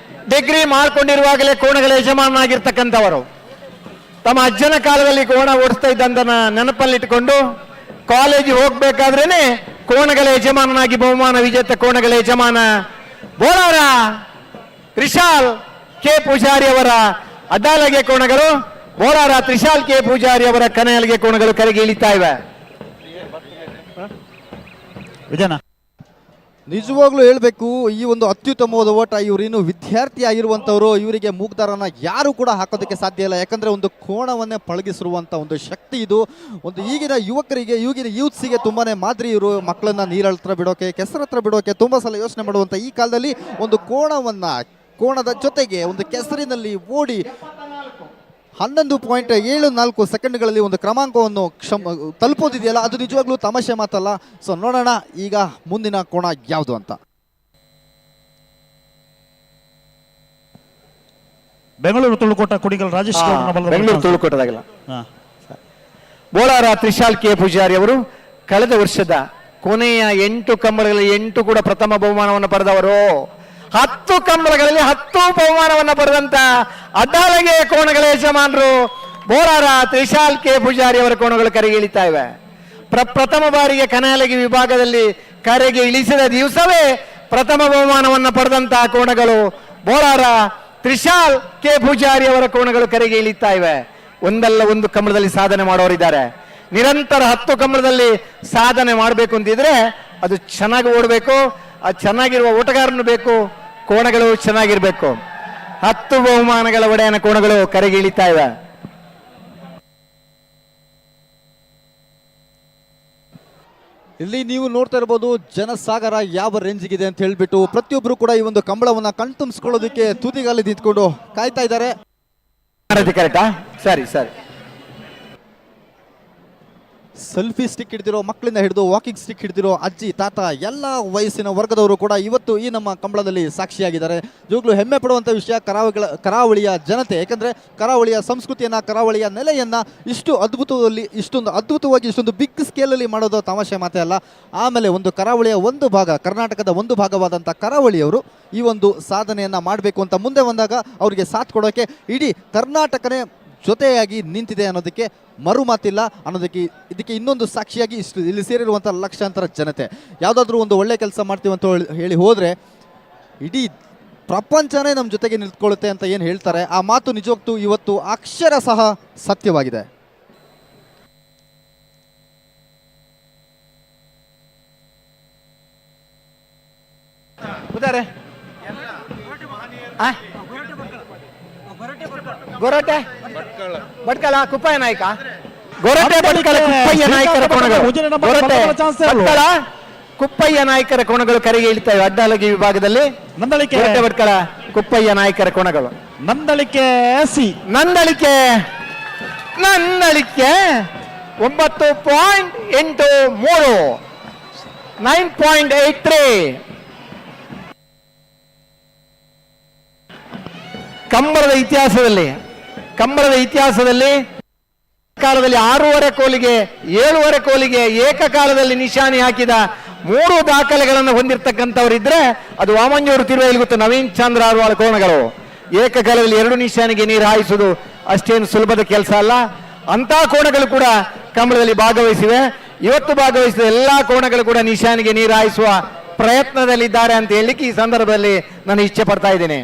[SPEAKER 7] ಡಿಗ್ರಿ ಮಾಡ್ಕೊಂಡಿರುವಾಗಲೇ ಕೋಣಗಳ ಯಜಮಾನನಾಗಿರ್ತಕ್ಕಂಥವರು. ತಮ್ಮ ಅಜ್ಜನ ಕಾಲದಲ್ಲಿ ಕೋಣ ಓಡಿಸ್ತಾ ಇದ್ದಂತ ನೆನಪಲ್ಲಿಟ್ಟುಕೊಂಡು ಕಾಲೇಜಿಗೆ ಹೋಗ್ಬೇಕಾದ್ರೇನೆ ಕೋಣಗಳ ಯಜಮಾನನಾಗಿ ಬಹುಮಾನ ವಿಜೇತ ಕೋಣಗಳ ಯಜಮಾನ ಬೋಲಾರ ತ್ರಿಶಾಲ್ ಕೆ ಪೂಜಾರಿ ಅವರ ಅಡ್ಡಾಲಗೆ ಕೋಣಗಳು. ಬೋಲಾರ ತ್ರಿಶಾಲ್ ಕೆ ಪೂಜಾರಿ ಅವರ ಕನೆಯಲಗೆ ಕೋಣಗಳು ಕರೆಗೆ ಇಳಿತಾ ಇವೆ.
[SPEAKER 23] ನಿಜವಾಗ್ಲೂ ಹೇಳಬೇಕು, ಈ ಒಂದು ಅತ್ಯುತ್ತಮವಾದ ಓಟ. ಇವರು ಇನ್ನು ವಿದ್ಯಾರ್ಥಿ ಆಗಿರುವಂಥವ್ರು, ಇವರಿಗೆ ಮೂಗ್ದಾರನ ಯಾರು ಕೂಡ ಹಾಕೋದಕ್ಕೆ ಸಾಧ್ಯ ಇಲ್ಲ. ಯಾಕಂದರೆ ಒಂದು ಕೋಣವನ್ನೇ ಪಳಗಿಸಿರುವಂಥ ಒಂದು ಶಕ್ತಿ ಇದು. ಒಂದು ಈಗಿನ ಯುವಕರಿಗೆ, ಈಗಿನ ಯೂತ್ಸಿಗೆ ತುಂಬಾ ಮಾದರಿ. ಇವರು ಮಕ್ಕಳನ್ನ ನೀರತ್ರ ಬಿಡೋಕೆ, ಕೆಸರತ್ರ ಬಿಡೋಕೆ ತುಂಬ ಸಲ ಯೋಚನೆ ಮಾಡುವಂಥ ಈ ಕಾಲದಲ್ಲಿ ಒಂದು ಕೋಣದ ಜೊತೆಗೆ ಒಂದು ಕೆಸರಿನಲ್ಲಿ ಓಡಿ 11.74 ಸೆಕೆಂಡ್ಗಳಲ್ಲಿ ಒಂದು ಕ್ರಮಾಂಕವನ್ನು ತಲುಪೋದಿದೆಯಲ್ಲ, ಅದು ನಿಜವಾಗ್ಲೂ ತಮಾಷೆ ಮಾತಲ್ಲ. ಸೊ ನೋಡೋಣ ಈಗ ಮುಂದಿನ ಕೋಣ ಯಾವುದು ಅಂತ.
[SPEAKER 8] ಬೆಂಗಳೂರು ತುಳುಕೋಟ ಕುಣಿಗಲ್ ರಾಜೇಶ್
[SPEAKER 7] ಬೆಂಗಳೂರು ತುಳುಕೋಟದಾಗಲ್ಲ. ಬೋಲಾರ ತ್ರಿಶಾಲ್ ಕೆ ಪೂಜಾರಿ ಅವರು ಕಳೆದ ವರ್ಷದ ಕೊನೆಯ 8 ಕಂಬಳಗಳಲ್ಲಿ 8 ಕೂಡ ಪ್ರಥಮ ಬಹುಮಾನವನ್ನು ಪಡೆದವರು. 10 ಕಂಬಳಗಳಲ್ಲಿ 10 ಬಹುಮಾನವನ್ನು ಪಡೆದಂತ ಅಡ್ಡಾಲಗೆ ಕೋಣಗಳ ಯಜಮಾನರು ಬೋಳಾರ ತ್ರಿಶಾಲ್ ಕೆ ಪೂಜಾರಿ ಅವರ ಕೋಣಗಳು ಕರೆಗೆ ಇಳಿತಾ ಇವೆ. ಪ್ರಥಮ ಬಾರಿಗೆ ಕನಾಲಗಿ ವಿಭಾಗದಲ್ಲಿ ಕರೆಗೆ ಇಳಿಸಿದ ದಿವಸವೇ ಪ್ರಥಮ ಬಹುಮಾನವನ್ನು ಪಡೆದಂತಹ ಕೋಣಗಳು ಬೋಳಾರ ತ್ರಿಶಾಲ್ ಕೆ ಪೂಜಾರಿ ಅವರ ಕೋಣಗಳು ಕರೆಗೆ ಇಳಿತಾ ಇವೆ. ಒಂದಲ್ಲ ಒಂದು ಕಂಬಳದಲ್ಲಿ ಸಾಧನೆ ಮಾಡೋರಿದ್ದಾರೆ. ನಿರಂತರ 10 ಕಂಬಳದಲ್ಲಿ ಸಾಧನೆ ಮಾಡಬೇಕು ಅಂತಿದ್ರೆ ಅದು ಚೆನ್ನಾಗಿ ಓಡಬೇಕು, ಅದು ಚೆನ್ನಾಗಿರುವ ಓಟಗಾರನು ಬೇಕು, ಕೋಣಗಳು ಚೆನ್ನಾಗಿರ್ಬೇಕು. 10 ಬಹುಮಾನಗಳ ಒಡೆಯನ ಕೋಣಗಳು ಕರೆಗೆ ಇಳಿತಾ ಇವೆ.
[SPEAKER 23] ಇಲ್ಲಿ ನೀವು ನೋಡ್ತಾ ಇರ್ಬೋದು ಜನಸಾಗರ ಯಾವ ರೇಂಜಿಗಿದೆ ಅಂತ ಹೇಳ್ಬಿಟ್ಟು ಪ್ರತಿಯೊಬ್ಬರು ಕೂಡ ಈ ಒಂದು ಕಂಬಳವನ್ನ ಕಣ್ತುಂಬಿಸ್ಕೊಳ್ಳೋದಕ್ಕೆ ತುದಿಗಾಲಿ ನಿಂತ್ಕೊಂಡು ಕಾಯ್ತಾ ಇದ್ದಾರೆ.
[SPEAKER 7] ಕರೆಕ್ಟಾ? ಸರಿ ಸರಿ.
[SPEAKER 23] ಸೆಲ್ಫಿ ಸ್ಟಿಕ್ ಹಿಡಿದಿರೋ ಮಕ್ಕಳಿಂದ ಹಿಡಿದು ವಾಕಿಂಗ್ ಸ್ಟಿಕ್ ಹಿಡಿದಿರೋ ಅಜ್ಜಿ ತಾತ ಎಲ್ಲ ವಯಸ್ಸಿನ ವರ್ಗದವರು ಕೂಡ ಇವತ್ತು ಈ ನಮ್ಮ ಕಂಬಳದಲ್ಲಿ ಸಾಕ್ಷಿಯಾಗಿದ್ದಾರೆ. ಈಗಲೂ ಹೆಮ್ಮೆ ಪಡುವಂಥ ವಿಷಯ ಕರಾವಳಿಯ ಜನತೆ, ಯಾಕಂದರೆ ಕರಾವಳಿಯ ಸಂಸ್ಕೃತಿಯನ್ನು, ಕರಾವಳಿಯ ನೆಲೆಯನ್ನು ಇಷ್ಟೊಂದು ಅದ್ಭುತವಾಗಿ ಇಷ್ಟೊಂದು ಬಿಗ್ ಸ್ಕೇಲಲ್ಲಿ ಮಾಡೋದು ತಮಾಷೆ ಮಾತೇ ಅಲ್ಲ. ಆಮೇಲೆ ಒಂದು ಕರಾವಳಿಯ ಒಂದು ಭಾಗ, ಕರ್ನಾಟಕದ ಒಂದು ಭಾಗವಾದಂಥ ಕರಾವಳಿಯವರು ಈ ಒಂದು ಸಾಧನೆಯನ್ನು ಮಾಡಬೇಕು ಅಂತ ಮುಂದೆ ಬಂದಾಗ ಅವರಿಗೆ ಸಾಥ್ ಕೊಡೋಕ್ಕೆ ಇಡೀ ಕರ್ನಾಟಕನೇ ಜೊತೆಯಾಗಿ ನಿಂತಿದೆ ಅನ್ನೋದಕ್ಕೆ ಮರು ಮಾತಿಲ್ಲ ಅನ್ನೋದಕ್ಕೆ ಇದಕ್ಕೆ ಇನ್ನೊಂದು ಸಾಕ್ಷಿಯಾಗಿ ಇಲ್ಲಿ ಸೇರಿರುವಂಥ ಲಕ್ಷಾಂತರ ಜನತೆ. ಯಾವುದಾದ್ರೂ ಒಂದು ಒಳ್ಳೆ ಕೆಲಸ ಮಾಡ್ತೀವಿ ಅಂತ ಹೇಳಿ ಹೋದರೆ ಇಡೀ ಪ್ರಪಂಚನೇ ನಮ್ಮ ಜೊತೆಗೆ ನಿಂತ್ಕೊಳ್ಳುತ್ತೆ ಅಂತ ಏನು ಹೇಳ್ತಾರೆ, ಆ ಮಾತು ನಿಜವಾಗ್ತೂ ಇವತ್ತು ಅಕ್ಷರ ಸಹ ಸತ್ಯವಾಗಿದೆ.
[SPEAKER 7] ಗೊರಟೆ ಭಟ್ಕಳ ಕುಪ್ಪಯ್ಯ ನಾಯ್ಕ, ಗೊರಟೆ ಭಟ್ಕಳ ಕುಪ್ಪಯ್ಯ ನಾಯ್ಕರ ಕೋಣಗಳು, ಗೊರಟೆ ಭಟ್ಕಳ ಕುಪ್ಪಯ್ಯ ನಾಯ್ಕರ ಕೋಣಗಳು ಕರೆಗೆ ಇಳಿತಾವೆ. ಅಡ್ಡಲಗಿ ವಿಭಾಗದಲ್ಲಿ ನಂದಳಿಕೆ ಭಟ್ಕಳ ಕುಪ್ಪಯ್ಯ ನಾಯ್ಕರ ಕೋಣಗಳು.
[SPEAKER 8] ನಂದಳಿಕೆ
[SPEAKER 7] 9.83 9.83. ಕಂಬಳದ ಇತಿಹಾಸದಲ್ಲಿ ಕಾಲದಲ್ಲಿ 6.5 ಕೋಲಿಗೆ 7.5 ಕೋಲಿಗೆ ಏಕಕಾಲದಲ್ಲಿ ನಿಶಾನೆ ಹಾಕಿದ 3 ದಾಖಲೆಗಳನ್ನು ಹೊಂದಿರತಕ್ಕಂಥವರಿದ್ರೆ ಅದು ವಾಮಂಜೂರು ತಿರುವೈಲುಗುತ್ತು ನವೀನ್ ಚಂದ್ರ ಅರ್ವಾಳ ಕೋಣಗಳು. ಏಕಕಾಲದಲ್ಲಿ 2 ನಿಶಾನೆಗೆ ನೀರು ಹಾಯಿಸುವುದು ಅಷ್ಟೇನು ಸುಲಭದ ಕೆಲಸ ಅಲ್ಲ. ಅಂತ ಕೋಣಗಳು ಕೂಡ ಕಂಬಳದಲ್ಲಿ ಭಾಗವಹಿಸಿವೆ. ಇವತ್ತು ಭಾಗವಹಿಸಿದ ಎಲ್ಲಾ ಕೋಣಗಳು ಕೂಡ ನಿಶಾನೆಗೆ ನೀರು ಹಾಯಿಸುವ ಪ್ರಯತ್ನದಲ್ಲಿದ್ದಾರೆ ಅಂತ ಹೇಳಲಿಕ್ಕೆ ಈ ಸಂದರ್ಭದಲ್ಲಿ ನಾನು ಇಚ್ಛೆ ಪಡ್ತಾ ಇದ್ದೇನೆ.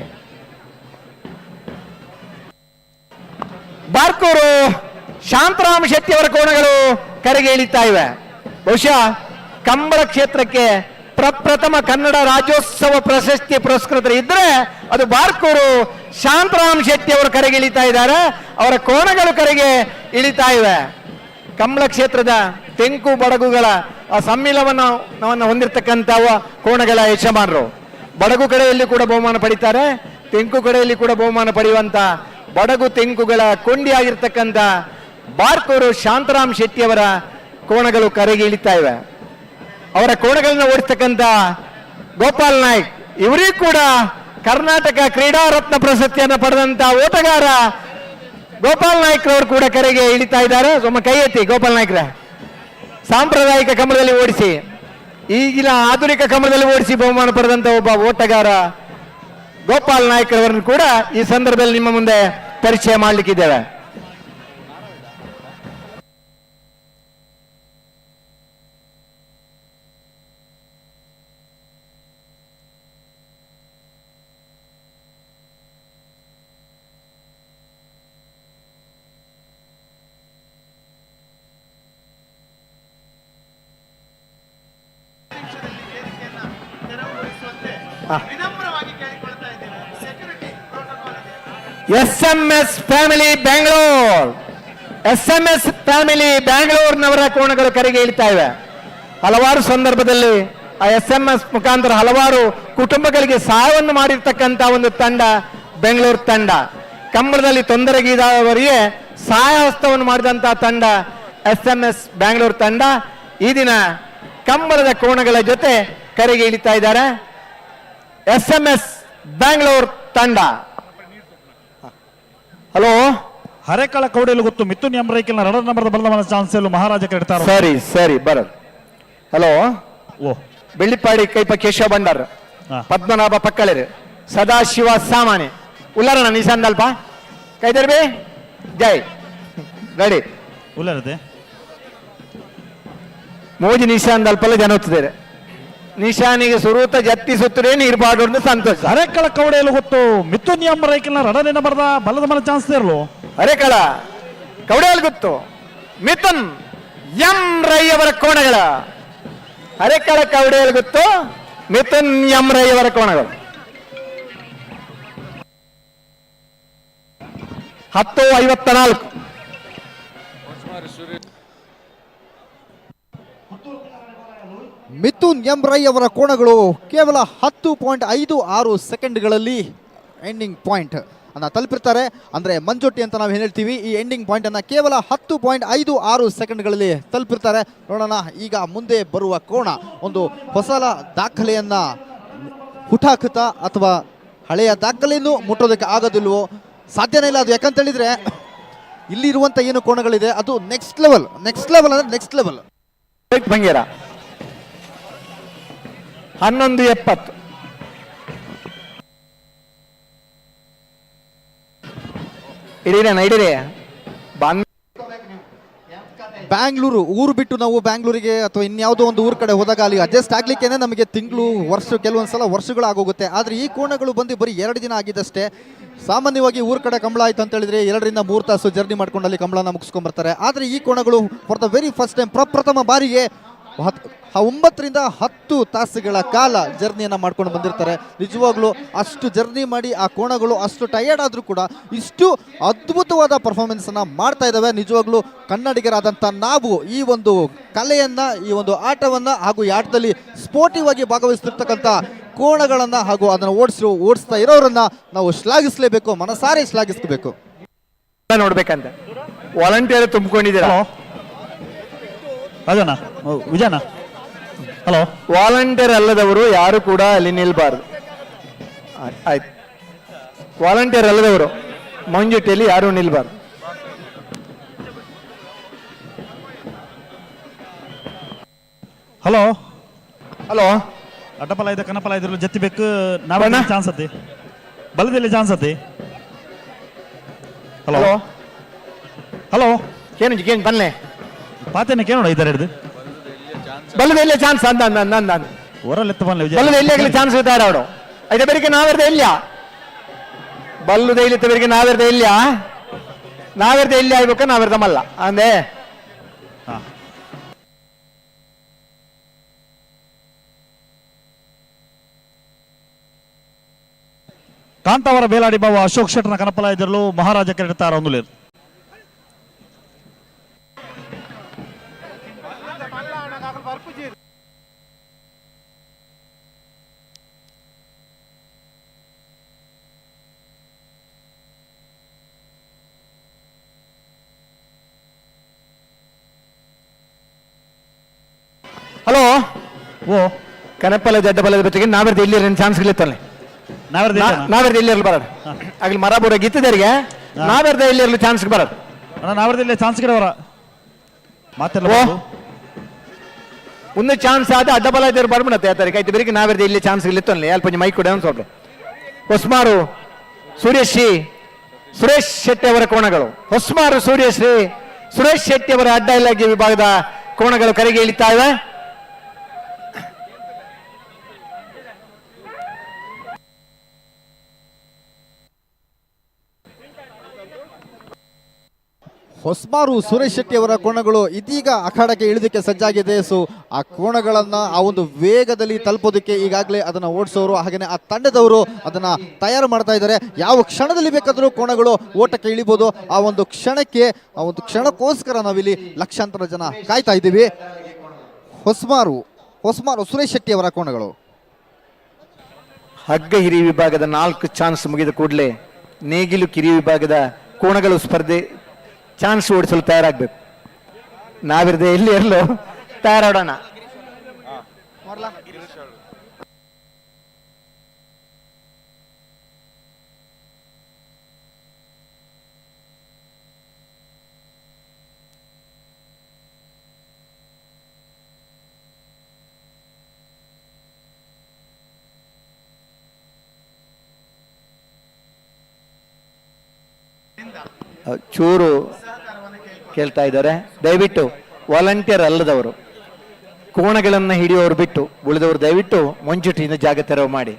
[SPEAKER 7] ಬಾರ್ಕೂರು ಶಾಂತರಾಮ್ ಶೆಟ್ಟಿ ಅವರ ಕೋಣಗಳು ಕರೆಗೆ ಇಳಿತಾ ಇವೆ. ಬಹುಶಃ ಕಂಬಳ ಕ್ಷೇತ್ರಕ್ಕೆ ಪ್ರಪ್ರಥಮ ಕನ್ನಡ ರಾಜ್ಯೋತ್ಸವ ಪ್ರಶಸ್ತಿ ಪುರಸ್ಕೃತರು ಇದ್ರೆ ಅದು ಬಾರ್ಕೂರು ಶಾಂತರಾಮ್ ಶೆಟ್ಟಿ ಅವರು ಕರೆಗೆ ಇಳಿತಾ ಇದ್ದಾರೆ. ಅವರ ಕೋಣಗಳು ಕರೆಗೆ ಇಳಿತಾ ಇವೆ. ಕಂಬಳ ಕ್ಷೇತ್ರದ ತೆಂಕು ಬಡಗುಗಳ ಆ ಸಮ್ಮಿಲನವನ್ನು ಹೊಂದಿರತಕ್ಕಂಥವ ಕೋಣಗಳ ಯಜಮಾನರು. ಬಡಗು ಕಡೆಯಲ್ಲಿ ಕೂಡ ಬಹುಮಾನ ಪಡಿತಾರೆ, ತೆಂಕು ಕಡೆಯಲ್ಲಿ ಕೂಡ ಬಹುಮಾನ ಪಡೆಯುವಂತ ಬಡಗು ತೆಂಕುಗಳ ಕೊಂಡಿಯಾಗಿರ್ತಕ್ಕಂಥ ಬಾರ್ಕೂರು ಶಾಂತರಾಮ್ ಶೆಟ್ಟಿ ಅವರ ಕೋಣಗಳು ಕರೆಗೆ ಇಳಿತಾ ಇವೆ. ಅವರ ಕೋಣಗಳನ್ನ ಓಡಿಸ್ತಕ್ಕಂಥ ಗೋಪಾಲ್ ನಾಯ್ಕ್, ಇವರಿಗೂ ಕೂಡ ಕರ್ನಾಟಕ ಕ್ರೀಡಾ ರತ್ನ ಪ್ರಶಸ್ತಿಯನ್ನು ಪಡೆದಂತ ಓಟಗಾರ ಗೋಪಾಲ್ ನಾಯ್ಕ್ ಅವರು ಕೂಡ ಕರೆಗೆ ಇಳಿತಾ ಇದ್ದಾರೆ. ಸ್ವಲ್ಪ ಕೈ ಎತ್ತಿ ಗೋಪಾಲ್ ನಾಯ್ಕ್ರ. ಸಾಂಪ್ರದಾಯಿಕ ಕಂಬಳದಲ್ಲಿ ಓಡಿಸಿ, ಈಗಿನ ಆಧುನಿಕ ಕಂಬಳದಲ್ಲಿ ಓಡಿಸಿ ಬಹುಮಾನ ಪಡೆದಂತ ಒಬ್ಬ ಓಟಗಾರ ಗೋಪಾಲ್ ನಾಯ್ಕ್ ಅವರನ್ನು ಕೂಡ ಈ ಸಂದರ್ಭದಲ್ಲಿ ನಿಮ್ಮ ಮುಂದೆ ಪರಿಚಯ ಮಾಡಲಿಕ್ಕಿದ್ದೇವೆ. SMS ಫ್ಯಾಮಿಲಿ ಬ್ಯಾಂಗ್ಳೂರ್ನವರ ಕೋಣಗಳು ಕರೆಗೆ ಇಳಿತಾ ಇವೆ. ಹಲವಾರು ಸಂದರ್ಭದಲ್ಲಿ ಆ SMS ಮುಖಾಂತರ ಹಲವಾರು ಕುಟುಂಬಗಳಿಗೆ ಸಹಾಯವನ್ನು ಮಾಡಿರ್ತಕ್ಕಂಥ ಒಂದು ತಂಡ ಬೆಂಗಳೂರು ತಂಡ. ಕಂಬಳದಲ್ಲಿ ತೊಂದರೆಗೀಡಾದವರಿಗೆ ಸಹಾಯ ಹಸ್ತವನ್ನು ಮಾಡಿದಂತಹ ತಂಡ SMS ಬ್ಯಾಂಗ್ಳೂರು ತಂಡ ಈ ದಿನ ಕಂಬಳದ ಕೋಣಗಳ ಜೊತೆ ಕರೆಗೆ ಇಳಿತಾ ಇದ್ದಾರೆ. SMS ಬ್ಯಾಂಗ್ಳೂರ್ ತಂಡ. ಹಲೋ,
[SPEAKER 8] ಹರೇಕಳ ಕೌಡೆಲು ಗೊತ್ತು ಮಿಥುನ್ ಎಂಬ್ರೈಕಲ್ನ 2 ನಂಬರ್ದ ಬಲದ ಚಾನ್ಸ್ ಮಹಾರಾಜ ಕರೆಡ್ತಾರೆ.
[SPEAKER 7] ಸರಿ ಬರೋದು. ಹಲೋ, ಬೆಳ್ಳಿಪಾಡಿ ಕೈಪ ಕೇಶವ ಭಂಡಾರ್, ಪದ್ಮನಾಭ ಪಕ್ಕಳೆರು, ಸದಾಶಿವ ಸಾಮಾನ್ಯ ಉಲ್ಲರಣ ನಿಶಾಂದಲ್ಪ ಕೈದರ್ಬಿ ಜೈ ಗಾಡಿ
[SPEAKER 8] ಉಳ್ಳರದೆ
[SPEAKER 7] ಮೋಜಿ ನಿಶಾನ್ ಅಲ್ಪಲ್ಲ ಜನ ಹೊತ್ತಿದ್ದಾರೆ. ನಿಶಾನಿಗೆ ಸುರೂತ ಜತ್ತಿ ಸುತ್ತರೆ ನೀರ್ಪಾಡು ಅಂತ ಸಂತೋಷ.
[SPEAKER 8] ಅರೆಕಳ ಕವಡೆಯಲ್ಲಿ ಗೊತ್ತು ಮಿಥುನ್ ಎಂ ರೈಕಲ್ನ ರಡನೇನ ಬರದ ಬಲ್ಲದ ಮಲ ಚಾನ್ಸ್ ಇರಲು.
[SPEAKER 7] ಅರೆಕಳ ಕವಡೆಯಲ್ಲಿ ಗೊತ್ತು ಮಿಥುನ್ ಎಂ ರೈ ಅವರ ಕೋಣಗಳ. ಅರೆಕಳ ಕವಡೆಯಲ್ಲಿ ಗೊತ್ತು ಮಿಥುನ್ ಎಂ ರೈ ಅವರ ಕೋಣಗಳು. 10:54.
[SPEAKER 23] ಮಿಥುನ್ ಎಂ ರೈ ಅವರ ಕೋಣಗಳು ಕೇವಲ 10.56 ಸೆಕೆಂಡ್ಗಳಲ್ಲಿ ಎಂಡಿಂಗ್ ಪಾಯಿಂಟ್ ಅನ್ನು ತಲುಪಿರ್ತಾರೆ. ಅಂದರೆ ಮಂಜೊಟ್ಟಿ ಅಂತ ನಾವು ಏನು ಹೇಳ್ತೀವಿ, ಈ ಎಂಡಿಂಗ್ ಪಾಯಿಂಟನ್ನು ಕೇವಲ 10.56 ಸೆಕೆಂಡ್ಗಳಲ್ಲಿ ತಲುಪಿರ್ತಾರೆ. ನೋಡೋಣ ಈಗ ಮುಂದೆ ಬರುವ ಕೋಣ ಒಂದು ಹೊಸ ದಾಖಲೆಯನ್ನು ಹುಟ್ಟಾಕುತ್ತಾ ಅಥವಾ ಹಳೆಯ ದಾಖಲೆಯನ್ನು ಮುಟ್ಟೋದಕ್ಕೆ ಆಗೋದಿಲ್ವೋ ಸಾಧ್ಯನೇ ಇಲ್ಲ. ಅದು ಯಾಕಂತೇಳಿದರೆ ಇಲ್ಲಿರುವಂಥ ಏನು ಕೋಣಗಳಿದೆ ಅದು ನೆಕ್ಸ್ಟ್ ಲೆವೆಲ್ ಅಂದರೆ ನೆಕ್ಸ್ಟ್ ಲೆವೆಲ್.
[SPEAKER 7] ಭಂಗೇರ 11:70. ಇಡೀ
[SPEAKER 23] ಬ್ಯಾಂಗ್ಳೂರು ಊರು ಬಿಟ್ಟು ನಾವು ಬ್ಯಾಂಗ್ಳೂರಿಗೆ ಅಥವಾ ಇನ್ಯಾವುದೋ ಒಂದು ಊರ ಕಡೆ ಹೋದಾಗ ಅಲ್ಲಿ ಅಡ್ಜಸ್ಟ್ ಆಗ್ಲಿಕ್ಕೇನೆ ನಮಗೆ ತಿಂಗಳು ಕೆಲವೊಂದ್ಸಲ ವರ್ಷಗಳಾಗೋಗುತ್ತೆ. ಆದರೆ ಈ ಕೋಣಗಳು ಬಂದು ಬರೀ 2 ದಿನ ಆಗಿದ್ದಷ್ಟೇ. ಸಾಮಾನ್ಯವಾಗಿ ಊರ ಕಡೆ ಕಂಬಳ ಆಯ್ತು ಅಂತ ಹೇಳಿದ್ರೆ 2 ರಿಂದ 3 ತಾಸು ಜರ್ನಿ ಮಾಡ್ಕೊಂಡು ಅಲ್ಲಿ ಕಂಬಳನ ಮುಗಿಸ್ಕೊಂಡ್ಬರ್ತಾರೆ. ಆದರೆ ಈ ಕೋಣಗಳು for the very first time ಪ್ರಪ್ರಥಮ ಬಾರಿಗೆ 9 ರಿಂದ 10 ತಾಸುಗಳ ಕಾಲ ಜರ್ನಿಯನ್ನು ಮಾಡ್ಕೊಂಡು ಬಂದಿರ್ತಾರೆ. ನಿಜವಾಗ್ಲೂ ಅಷ್ಟು ಜರ್ನಿ ಮಾಡಿ ಆ ಕೋಣಗಳು ಅಷ್ಟು ಟಯರ್ಡ್ ಆದರೂ ಕೂಡ ಇಷ್ಟು ಅದ್ಭುತವಾದ ಪರ್ಫಾರ್ಮೆನ್ಸನ್ನು ಮಾಡ್ತಾ ಇದ್ದಾವೆ. ನಿಜವಾಗ್ಲೂ ಕನ್ನಡಿಗರಾದಂಥ ನಾವು ಈ ಒಂದು ಕಲೆಯನ್ನು, ಈ ಒಂದು ಆಟವನ್ನು ಹಾಗೂ ಈ ಆಟದಲ್ಲಿ ಸ್ಪೋರ್ಟಿವ್ ಆಗಿ ಭಾಗವಹಿಸ್ತಿರ್ತಕ್ಕಂಥ ಕೋಣಗಳನ್ನು ಹಾಗೂ ಅದನ್ನು ಓಡಿಸ್ತಾ ಇರೋರನ್ನ ನಾವು ಶ್ಲಾಘಿಸಲೇಬೇಕು, ಮನಸಾರೆ ಶ್ಲಾಘಿಸಬೇಕು.
[SPEAKER 7] ನೋಡ್ಬೇಕಂತ ವಾಲಂಟಿಯರ್ ತುಂಬಿಕೊಂಡಿದ್ದೀರಾ?
[SPEAKER 8] ಅದೇನಾ ವಿಜಯನಾ? ಹಲೋ.
[SPEAKER 7] ವಾಲಂಟಿಯರ್ ಅಲ್ಲದವರು ಯಾರು ಕೂಡ ಅಲ್ಲಿ ನಿಲ್ಬಾರ್ದು. ಆಯ್ತು, ವಾಲಂಟಿಯರ್ ಅಲ್ಲದವರು ಮಂಜುಟಿಯಲ್ಲಿ ಯಾರು ನಿಲ್ಬಾರ್ದು.
[SPEAKER 8] Hello
[SPEAKER 7] hello.
[SPEAKER 8] ಅಡ್ಡಪಲ ಇದೆ ಕನ್ನಪಲ ಇದ್ರಲ್ಲಿ ಜತ್ತಿ ಬೇಕು ನಾವೇ ಚಾನ್ಸ್ ಅತಿ ಬಲದಲ್ಲಿ ಚಾನ್ಸ್ ಅತಿ. ಹಲೋ ಹಲೋ
[SPEAKER 7] ಏನು ಬನ್ನೆ
[SPEAKER 8] ಪಾತೇನೆ ಕೇಳೋಣ ಇದ್ದಾರೆ ಹಿಡಿದು
[SPEAKER 7] ಬಲ್ಲದ ಚಾನ್ಸ್ ಅಂದ
[SPEAKER 8] ಹೊರಲೆತ್ತು ಬನ್ನಿ
[SPEAKER 7] ಬಲ್ಲದ ಎಲ್ಲಿ ಚಾನ್ಸ್ ಇದ್ದಾರೆ ಅವಳು ಐದ ಬೇರಿಗೆ ನಾವೆರ್ದ ಇಲ್ಲ ಬಲ್ಲುದ ಇಲ್ಲಿ ಬೇರಿಗೆ ನಾವೆರ್ದ ಇಲ್ಲ ನಾವೆರ್ದ ಇಲ್ಲಿ ಆಗ್ಬೇಕು ನಾವೆರ್ದ ಮಲ್ಲ ಅಂದೆ.
[SPEAKER 8] ಕಾಂತಾವರ ಬೇಲಾಡಿ ಬಾವ ಅಶೋಕ್ ಶೆಟ್ಟರ್ನ ಕನಪಲ ಇದ್ರಲು ಮಹಾರಾಜ ಕೆರೆಡ್ತಾರ ಒಂದು
[SPEAKER 7] ಹಲೋ ಓ ಕನಪಲ ದಡ್ಡಪಲದ ಜೊತೆಗೆ ನಾವೆರ್ದ ಇಲ್ಲಿ ಚಾನ್ಸ್ ಗಳಿತ್ತಲ್ಲ ನಾವೆರ್ದ ಇಲ್ಲಿ ಇರಲು ಬರೋದು ಆಗ್ಲಿ ಮರ ಬೂರ ಗಿತ್ತಿದರಿಗೆ ನಾವೆರ್ದ ಇಲ್ಲಿ ಇರಲು ಚಾನ್ಸ್ ಬರೋದು
[SPEAKER 8] ನಾವೆರ್ದ ಇಲ್ಲಿ ಚಾನ್ಸ್ ಗಿಡವರ ಮಾತೆಲ್ಲ
[SPEAKER 7] ಒಂದು ಚಾನ್ಸ್ ಆದ ಅಡ್ಡಬಲ ಇದ್ದಾರೆ ಬರ್ಬಿಡತ್ತೆ ಆ ತಾರೀಕು ಐದು ಬೇರಿಗೆ ನಾವೆರ್ದ ಇಲ್ಲಿ ಚಾನ್ಸ್ ಗಳಿತ್ತಲ್ಲ ಅಲ್ಪ ಮೈಕ್ ಕೊಡ ಒಂದು ಸ್ವಲ್ಪ ಹೊಸ್ಮಾರು ಸುರೇಶ್ ಶೆಟ್ಟಿ ಅವರ ಕೋಣಗಳು ಹೊಸ್ಮಾರು ಸುರೇಶ್ ಶೆಟ್ಟಿ ಅವರ ಅಡ್ಡ ಇಲಾಖೆ ವಿಭಾಗದ ಕೋಣಗಳು ಕರೆಗೆ ಇಳಿತಾ ಇವೆ.
[SPEAKER 23] ಹೊಸ್ಮಾರು ಸುರೇಶ್ ಶೆಟ್ಟಿ ಅವರ ಕೋಣಗಳು ಇದೀಗ ಅಖಾಡಕ್ಕೆ ಇಳಿದಕ್ಕೆ ಸಜ್ಜಾಗಿದೆ. ಸೊ ಆ ಕೋಣಗಳನ್ನು ಆ ಒಂದು ವೇಗದಲ್ಲಿ ತಲುಪೋದಕ್ಕೆ ಈಗಾಗಲೇ ಅದನ್ನು ಓಡಿಸೋರು ಹಾಗೆಯೇ ಆ ತಂಡದವರು ಅದನ್ನು ತಯಾರು ಮಾಡ್ತಾ ಇದ್ದಾರೆ. ಯಾವ ಕ್ಷಣದಲ್ಲಿ ಬೇಕಾದರೂ ಕೋಣಗಳು ಓಟಕ್ಕೆ ಇಳಿಬೋದು. ಆ ಒಂದು ಕ್ಷಣಕ್ಕೋಸ್ಕರ ನಾವಿಲ್ಲಿ ಲಕ್ಷಾಂತರ ಜನ ಕಾಯ್ತಾ ಇದ್ದೀವಿ. ಹೊಸ್ಮಾರು ಸುರೇಶ್ ಶೆಟ್ಟಿ ಅವರ ಕೋಣಗಳು
[SPEAKER 7] ಹಗ್ಗ ಹಿರಿ ವಿಭಾಗದ 4 ಚಾನ್ಸ್ ಮುಗಿದ ಕೂಡಲೇ ನೇಗಿಲು ಕಿರಿ ವಿಭಾಗದ ಕೋಣಗಳು ಸ್ಪರ್ಧೆ ಚಾನ್ಸ್ ಓಡಿಸಲು ತಯಾರಾಗಬೇಕು. ನಾವಿರದೆ ಎಲ್ಲಿ ಇರಲು ತಯಾರಾಡೋಣ. ಚೂರು ಕೇಳ್ತಾ ಇದ್ದಾರೆ. ದಯವಿಟ್ಟು ವಾಲಂಟಿಯರ್ ಅಲ್ಲದವರು, ಕೋಣಗಳನ್ನು ಹಿಡಿಯೋರು ಬಿಟ್ಟು ಉಳಿದವರು ದಯವಿಟ್ಟು ಮುಂಚೂಣಿಯಿಂದ ಜಾಗ ತೆರವು ಮಾಡಿ.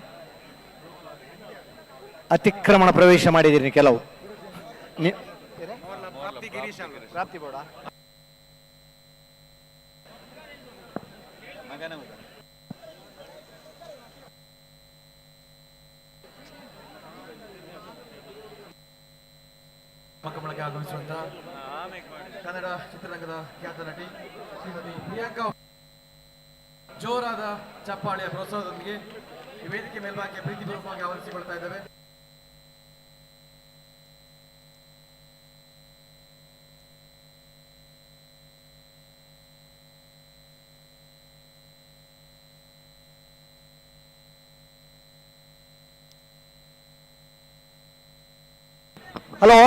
[SPEAKER 7] ಅತಿಕ್ರಮಣ ಪ್ರವೇಶ ಮಾಡಿದ್ದೀರಿ ಕೆಲವು.
[SPEAKER 23] ಮಕ್ಕಳಿಗೆ ಆಗಮಿಸುವಂತಹ ಕನ್ನಡ ಚಿತ್ರರಂಗದ ಖ್ಯಾತ ನಟಿ ಶ್ರೀಮತಿ ಪ್ರಿಯಾಂಕಾ ಜೋರಾದ ಚಪ್ಪಾಳೆಯ ಪ್ರೋತ್ಸಾಹದೊಂದಿಗೆ ಈ ವೇದಿಕೆ ಮೇಲ್ಭಾಗಕ್ಕೆ ಪ್ರೀತಿಪೂರ್ವಕವಾಗಿ ಆವರಿಸಿಕೊಳ್ತಾ ಇದ್ದೇವೆ.
[SPEAKER 7] ಹಲೋ,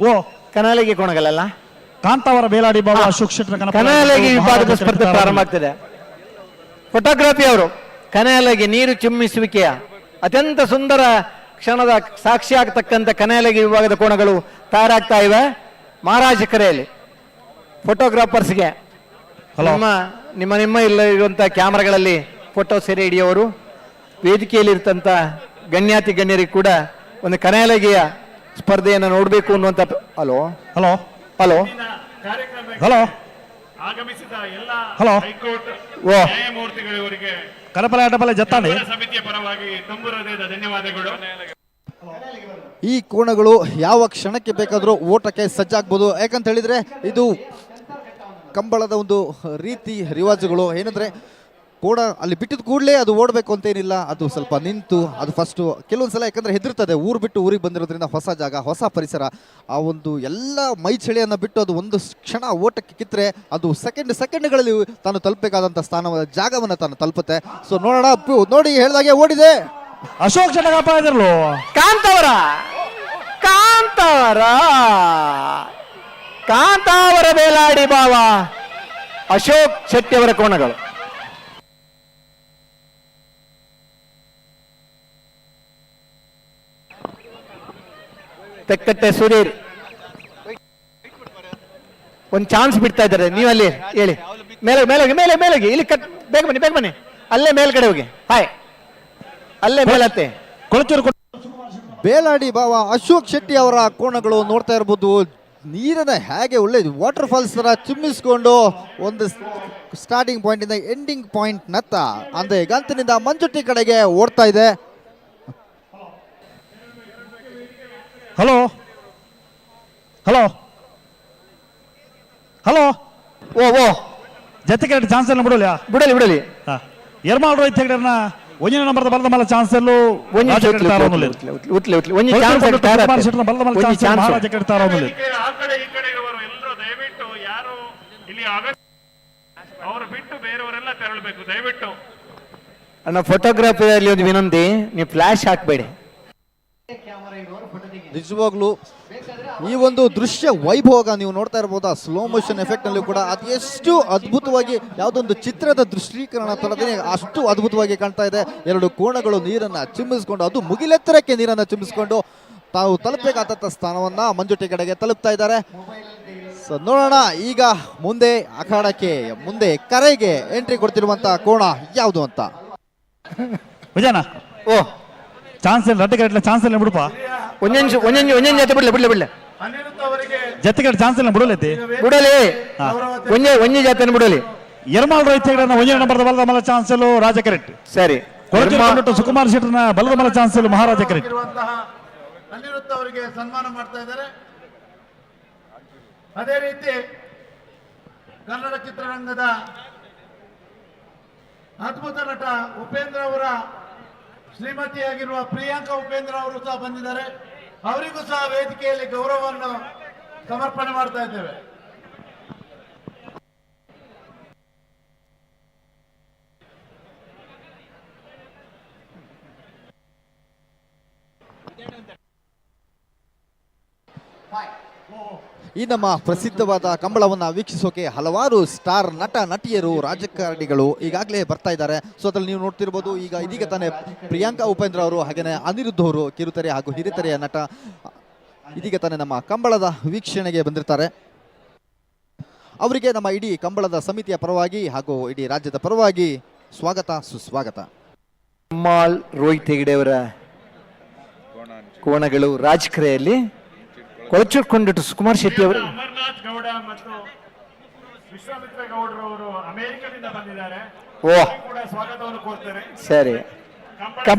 [SPEAKER 8] ಓ
[SPEAKER 7] ಕನಾಲಿಗೆ ಕೋಣಗಲ್ಲ,
[SPEAKER 8] ಕಾಂತಾವರ ಬೇಲಾಡಿ ಬಾಬಾ ಅಶೋಕ್ ಶೆಟ್ಟರ್
[SPEAKER 7] ಕನಾಲಗಿ ವಿಭಾಗದ ಸ್ಪರ್ಧೆ ಪ್ರಾರಂಭ ಆಗ್ತದೆ. ಫೋಟೋಗ್ರಫಿ ಅವರು ಕನಾಲಗಿ ನೀರು ಚಿಮ್ಮಿಸುವಿಕೆಯ ಅತ್ಯಂತ ಸುಂದರ ಕ್ಷಣದ ಸಾಕ್ಷಿ ಆಗ್ತಕ್ಕಂಥ ಕನಾಲಗಿ ವಿಭಾಗದ ಕೋಣಗಳು ತಯಾರಾಗ್ತಾ ಇವೆ ಮಹಾರಾಜ ಕರೆಯಲ್ಲಿ. ಫೋಟೋಗ್ರಾಫರ್ಸ್ಗೆ ನಿಮ್ಮ ಇಲ್ಲ ಇರುವಂತಹ ಕ್ಯಾಮ್ರಾಗಳಲ್ಲಿ ಫೋಟೋ ಸೆರೆ ಹಿಡಿಯೋರು, ವೇದಿಕೆಯಲ್ಲಿ ಇರ್ತಂತ ಗಣ್ಯಾತಿ ಗಣ್ಯರಿಗೆ ಕೂಡ ಒಂದು ಕನಾಲಗಿಯ ಸ್ಪರ್ಧೆಯನ್ನು ನೋಡಬೇಕು ಅನ್ನುವಂಥ. ಹಲೋ
[SPEAKER 8] ಹಲೋ
[SPEAKER 7] ಹಲೋ
[SPEAKER 8] ಹಲೋ
[SPEAKER 1] ಆಗಮಿಸಿದ ಎಲ್ಲ
[SPEAKER 8] ಹಲೋ
[SPEAKER 1] ಹೈಕೋರ್ಟ್
[SPEAKER 7] ಓ
[SPEAKER 1] ನ್ಯಾಯಮೂರ್ತಿಗಳಿಗೆ
[SPEAKER 8] ಕರಪಲ ಅಡ್ಡಪಲ ಜತ್ತಾನೆ
[SPEAKER 1] ಸಮಿತಿಯ ಪರವಾಗಿ ತುಂಬು ಹೃದಯದ ಧನ್ಯವಾದಗಳು.
[SPEAKER 23] ಈ ಕೋಣಗಳು ಯಾವ ಕ್ಷಣಕ್ಕೆ ಬೇಕಾದರೂ ಓಟಕ್ಕೆ ಸಜ್ಜಾಗ್ಬೋದು. ಯಾಕಂತ ಹೇಳಿದರೆ ಇದು ಕಂಬಳದ ಒಂದು ರೀತಿ ರಿವಾಜುಗಳು. ಏನಂದರೆ ಕೋಣ ಅಲ್ಲಿ ಬಿಟ್ಟಿದ ಕೂಡಲೇ ಅದು ಓಡಬೇಕು ಅಂತೇನಿಲ್ಲ, ಅದು ಸ್ವಲ್ಪ ನಿಂತು ಅದು ಫಸ್ಟು ಕೆಲವೊಂದು ಸಲ ಯಾಕಂದರೆ ಹೆದರ್ತದೆ, ಊರು ಬಿಟ್ಟು ಊರಿಗೆ ಬಂದಿರೋದ್ರಿಂದ ಹೊಸ ಜಾಗ ಹೊಸ ಪರಿಸರ, ಆ ಒಂದು ಎಲ್ಲ ಮೈ ಚಳಿಯನ್ನು ಬಿಟ್ಟು ಅದು ಒಂದು ಕ್ಷಣ ಓಟಕ್ಕೆ ಕಿತ್ತರೆ ಅದು ಸೆಕೆಂಡ್ಗಳಲ್ಲಿ ತಾನು ತಲುಪಬೇಕಾದಂಥ ಜಾಗವನ್ನು ತಾನು ತಲುಪುತ್ತೆ. ಸೊ ನೋಡೋಣ, ನೋಡಿ ಹೇಳಿದಾಗೆ ಓಡಿದೆ
[SPEAKER 8] ಅಶೋಕ್ ಶೆಟ್ಟರ್
[SPEAKER 7] ಕಾಂತಾವರ ಕಾಂತಾವರ ಕಾಂತಾವರ ಬೇಲಾಡಿ ಬಾವ ಅಶೋಕ್ ಶೆಟ್ಟಿಯವರ ಕೋಣಗಳು. ತೆಕ್ಕಟ್ಟೆ ಸುಧೀರ್ ಒಂದು ಚಾನ್ಸ್ ಬಿಡ್ತಾ ಇದ್ದಾರೆ. ನೀವು ಅಲ್ಲಿ ಹೇಳಿ, ಮೇಲೆ ಮೇಲೋಗಿ ಇಲ್ಲಿ ಬೇಗ ಬನ್ನಿ ಅಲ್ಲೇ ಮೇಲ್ಗಡೆ ಹೋಗಿ. ಹಾಯ್, ಅಲ್ಲೇ ಮೇಲತ್ತೆ.
[SPEAKER 23] ಬೇಲಾಡಿ ಬಾವ ಅಶೋಕ್ ಶೆಟ್ಟಿ ಅವರ ಕೋಣಗಳು ನೋಡ್ತಾ ಇರ್ಬೋದು. ನೀರನ್ನ ಹೇಗೆ ಒಳ್ಳೆ ವಾಟರ್ ಫಾಲ್ಸ್ ತರ ಚಿಮ್ಮಿಸ್ಕೊಂಡು ಒಂದು ಸ್ಟಾರ್ಟಿಂಗ್ ಪಾಯಿಂಟ್ ಇಂದ ಎಂಡಿಂಗ್ ಪಾಯಿಂಟ್ ನತ್ತ ಅಂದ್ರೆ ಗಂತಿನಿಂದ ಮಂಜುಟ್ಟಿ ಕಡೆಗೆ ಓಡ್ತಾ ಇದೆ.
[SPEAKER 8] ಹಲೋ ಹಲೋ ಹಲೋ
[SPEAKER 7] ಓ
[SPEAKER 8] ಜೊತೆಗೆ ಚಾನ್ಸ್ ಎಲ್ಲ
[SPEAKER 7] ಬಿಡಲಿ
[SPEAKER 8] ಎರ್ಮಾಳ್ ರೋಹಿತ್ ಹೆಗ್ಡೆರ್ನ ಒಂಜಿನ ನಂಬರ್ದ ಬಲದ ಮಲ ಚಾನ್ಸ್ ಎಲ್ಲೂ
[SPEAKER 1] ಆ ಕಡೆ ಈ ಕಡೆ ಇರುವವರು ಎಲ್ಲರೂ ದಯವಿಟ್ಟು ಯಾರು ಇಲ್ಲಿ ಅವರು ಬಿಟ್ಟು ಬೇರೆಯವರೆಲ್ಲ ತೆರಳಬೇಕು ದಯವಿಟ್ಟು.
[SPEAKER 7] ಅಣ್ಣ, ಫೋಟೋಗ್ರಾಫಿಯಲ್ಲಿ ಒಂದು ವಿನಂತಿ, ನೀವು ಫ್ಲಾಶ್ ಹಾಕಬೇಡಿ.
[SPEAKER 23] ನಿಜವಾಗ್ಲೂ ಈ ಒಂದು ದೃಶ್ಯ ವೈಭೋಗ ನೀವು ನೋಡ್ತಾ ಇರ್ಬೋದು. ಸ್ಲೋ ಮೋಷನ್ ಎಫೆಕ್ಟ್ ನಲ್ಲಿ ಕೂಡ ಅದು ಎಷ್ಟು ಅದ್ಭುತವಾಗಿ ಯಾವುದೊಂದು ಚಿತ್ರದ ದೃಶ್ಯೀಕರಣ ತರದೇ ಅಷ್ಟು ಅದ್ಭುತವಾಗಿ ಕಾಣ್ತಾ ಇದೆ. ಎರಡು ಕೋಣಗಳು ನೀರನ್ನ ಚಿಮ್ಮಿಸ್ಕೊಂಡು, ಅದು ಮುಗಿಲೆತ್ತರಕ್ಕೆ ನೀರನ್ನ ಚಿಮ್ಮಿಸ್ಕೊಂಡು ತಾವು ತಲುಪಬೇಕಾದಂಥ ಸ್ಥಾನವನ್ನ ಮಂಜುಟಿ ಕಡೆಗೆ ತಲುಪ್ತಾ ಇದ್ದಾರೆ. ಸೊ ನೋಡೋಣ ಈಗ ಮುಂದೆ ಅಖಾಡಕ್ಕೆ ಮುಂದೆ ಕರೆಗೆ ಎಂಟ್ರಿ ಕೊಡ್ತಿರುವಂತ ಕೋಣ ಯಾವುದು ಅಂತ.
[SPEAKER 8] ವಿಜಯನ
[SPEAKER 7] ಓ
[SPEAKER 8] ಚಾನ್ಸ್ ಇಲ್ಲ, ರಡ್ಡೆ ಕಡೆ ಚಾನ್ಸ್ ಇಲ್ಲ ಬಿಡುಪ.
[SPEAKER 7] ಒಂದೊಂದು ಜೊತೆ ಬಿಡ್ಲೆ
[SPEAKER 8] ಜೊತೆಗೆ ಚಾನ್ಸ್ ಇಲ್ಲ ಬಿಡಲೈತಿ
[SPEAKER 7] ಒಂದೇ ಜಾತಿಯನ್ನು ಬಿಡಲಿ.
[SPEAKER 8] ಎರ್ಮಾಳ್ ರೋಹಿತ್ ಹೆಗ್ಡೆರ್ನ ಒಂಜಿನ ನಂಬರ್ದ ಬಲದ ಮಲ ಚಾನ್ಸ್ ಎಲ್ಲೂ ರಾಜ ಕೆರೆಟ್.
[SPEAKER 7] ಸರಿ,
[SPEAKER 8] ಸುಕುಮಾರ್ ಶೆಟ್ಟರ್ನ ಬಲದ ಮಲ ಚಾನ್ಸ್ ಎಲ್ಲೂ ಮಹಾರಾಜ ಕೆರೆಟ್.
[SPEAKER 6] ಅನಿರುದ್ಧ ಅವರಿಗೆ ಸನ್ಮಾನ ಮಾಡ್ತಾ ಇದ್ದಾರೆ. ಅದೇ ರೀತಿ ಕನ್ನಡ ಚಿತ್ರರಂಗದ ಅದ್ಭುತ ನಟ ಉಪೇಂದ್ರ ಅವರ ಶ್ರೀಮತಿಯಾಗಿರುವ ಪ್ರಿಯಾಂಕಾ ಉಪೇಂದ್ರ ಅವರು ಸಹ ಬಂದಿದ್ದಾರೆ. ಅವರಿಗೂ ಸಹ ವೇದಿಕೆಯಲ್ಲಿ ಗೌರವವನ್ನು ಸಮರ್ಪಣೆ ಮಾಡ್ತಾ ಇದ್ದೇವೆ.
[SPEAKER 23] ಈ ನಮ್ಮ ಪ್ರಸಿದ್ಧವಾದ ಕಂಬಳವನ್ನ ವೀಕ್ಷಿಸೋಕೆ ಹಲವಾರು ಸ್ಟಾರ್ ನಟ ನಟಿಯರು ರಾಜಕಾರಣಿಗಳು ಈಗಾಗಲೇ ಬರ್ತಾ ಇದ್ದಾರೆ. ಸೊ ಅದ್ರಲ್ಲಿ ನೀವು ನೋಡ್ತಿರ್ಬೋದು, ಇದೀಗ ತಾನೇ ಪ್ರಿಯಾಂಕಾ ಉಪೇಂದ್ರ ಅವರು ಹಾಗೆಯೇ ಅನಿರುದ್ಧ ಅವರು ಕಿರುತೆರೆ ಹಾಗೂ ಹಿರಿತೆರೆಯ ನಟ ಇದೀಗ ತಾನೇ ನಮ್ಮ ಕಂಬಳದ ವೀಕ್ಷಣೆಗೆ ಬಂದಿರ್ತಾರೆ. ಅವರಿಗೆ ನಮ್ಮ ಇಡೀ ಕಂಬಳದ ಸಮಿತಿಯ ಪರವಾಗಿ ಹಾಗೂ ಇಡೀ ರಾಜ್ಯದ ಪರವಾಗಿ ಸ್ವಾಗತ ಸುಸ್ವಾಗತ.
[SPEAKER 7] ಕಮ್ಮಾಳ್ ರೋಹಿತ್ ಹೆಗಡೆ ಅವರ ಕೋಣಗಳು ರಾಜಕರೆಯಲ್ಲಿ ಕೊಳಚೂರ್ಕೊಂಡಿಟ್ಟು ಸುಕುಮಾರ್ ಶೆಟ್ಟಿ ಅವರು
[SPEAKER 1] ಅಮರ್ನಾಥ್ ಗೌಡ ಮತ್ತು ವಿಶ್ವಾಮಿತ್ರ ಗೌಡರವರು ಅಮೆರಿಕದಿಂದ ಬಂದಿದ್ದಾರೆ.
[SPEAKER 7] ಓ
[SPEAKER 1] ಕೂಡ ಸ್ವಾಗತವನ್ನು ಕೋರ್ತಾರೆ.
[SPEAKER 7] ಸರಿ,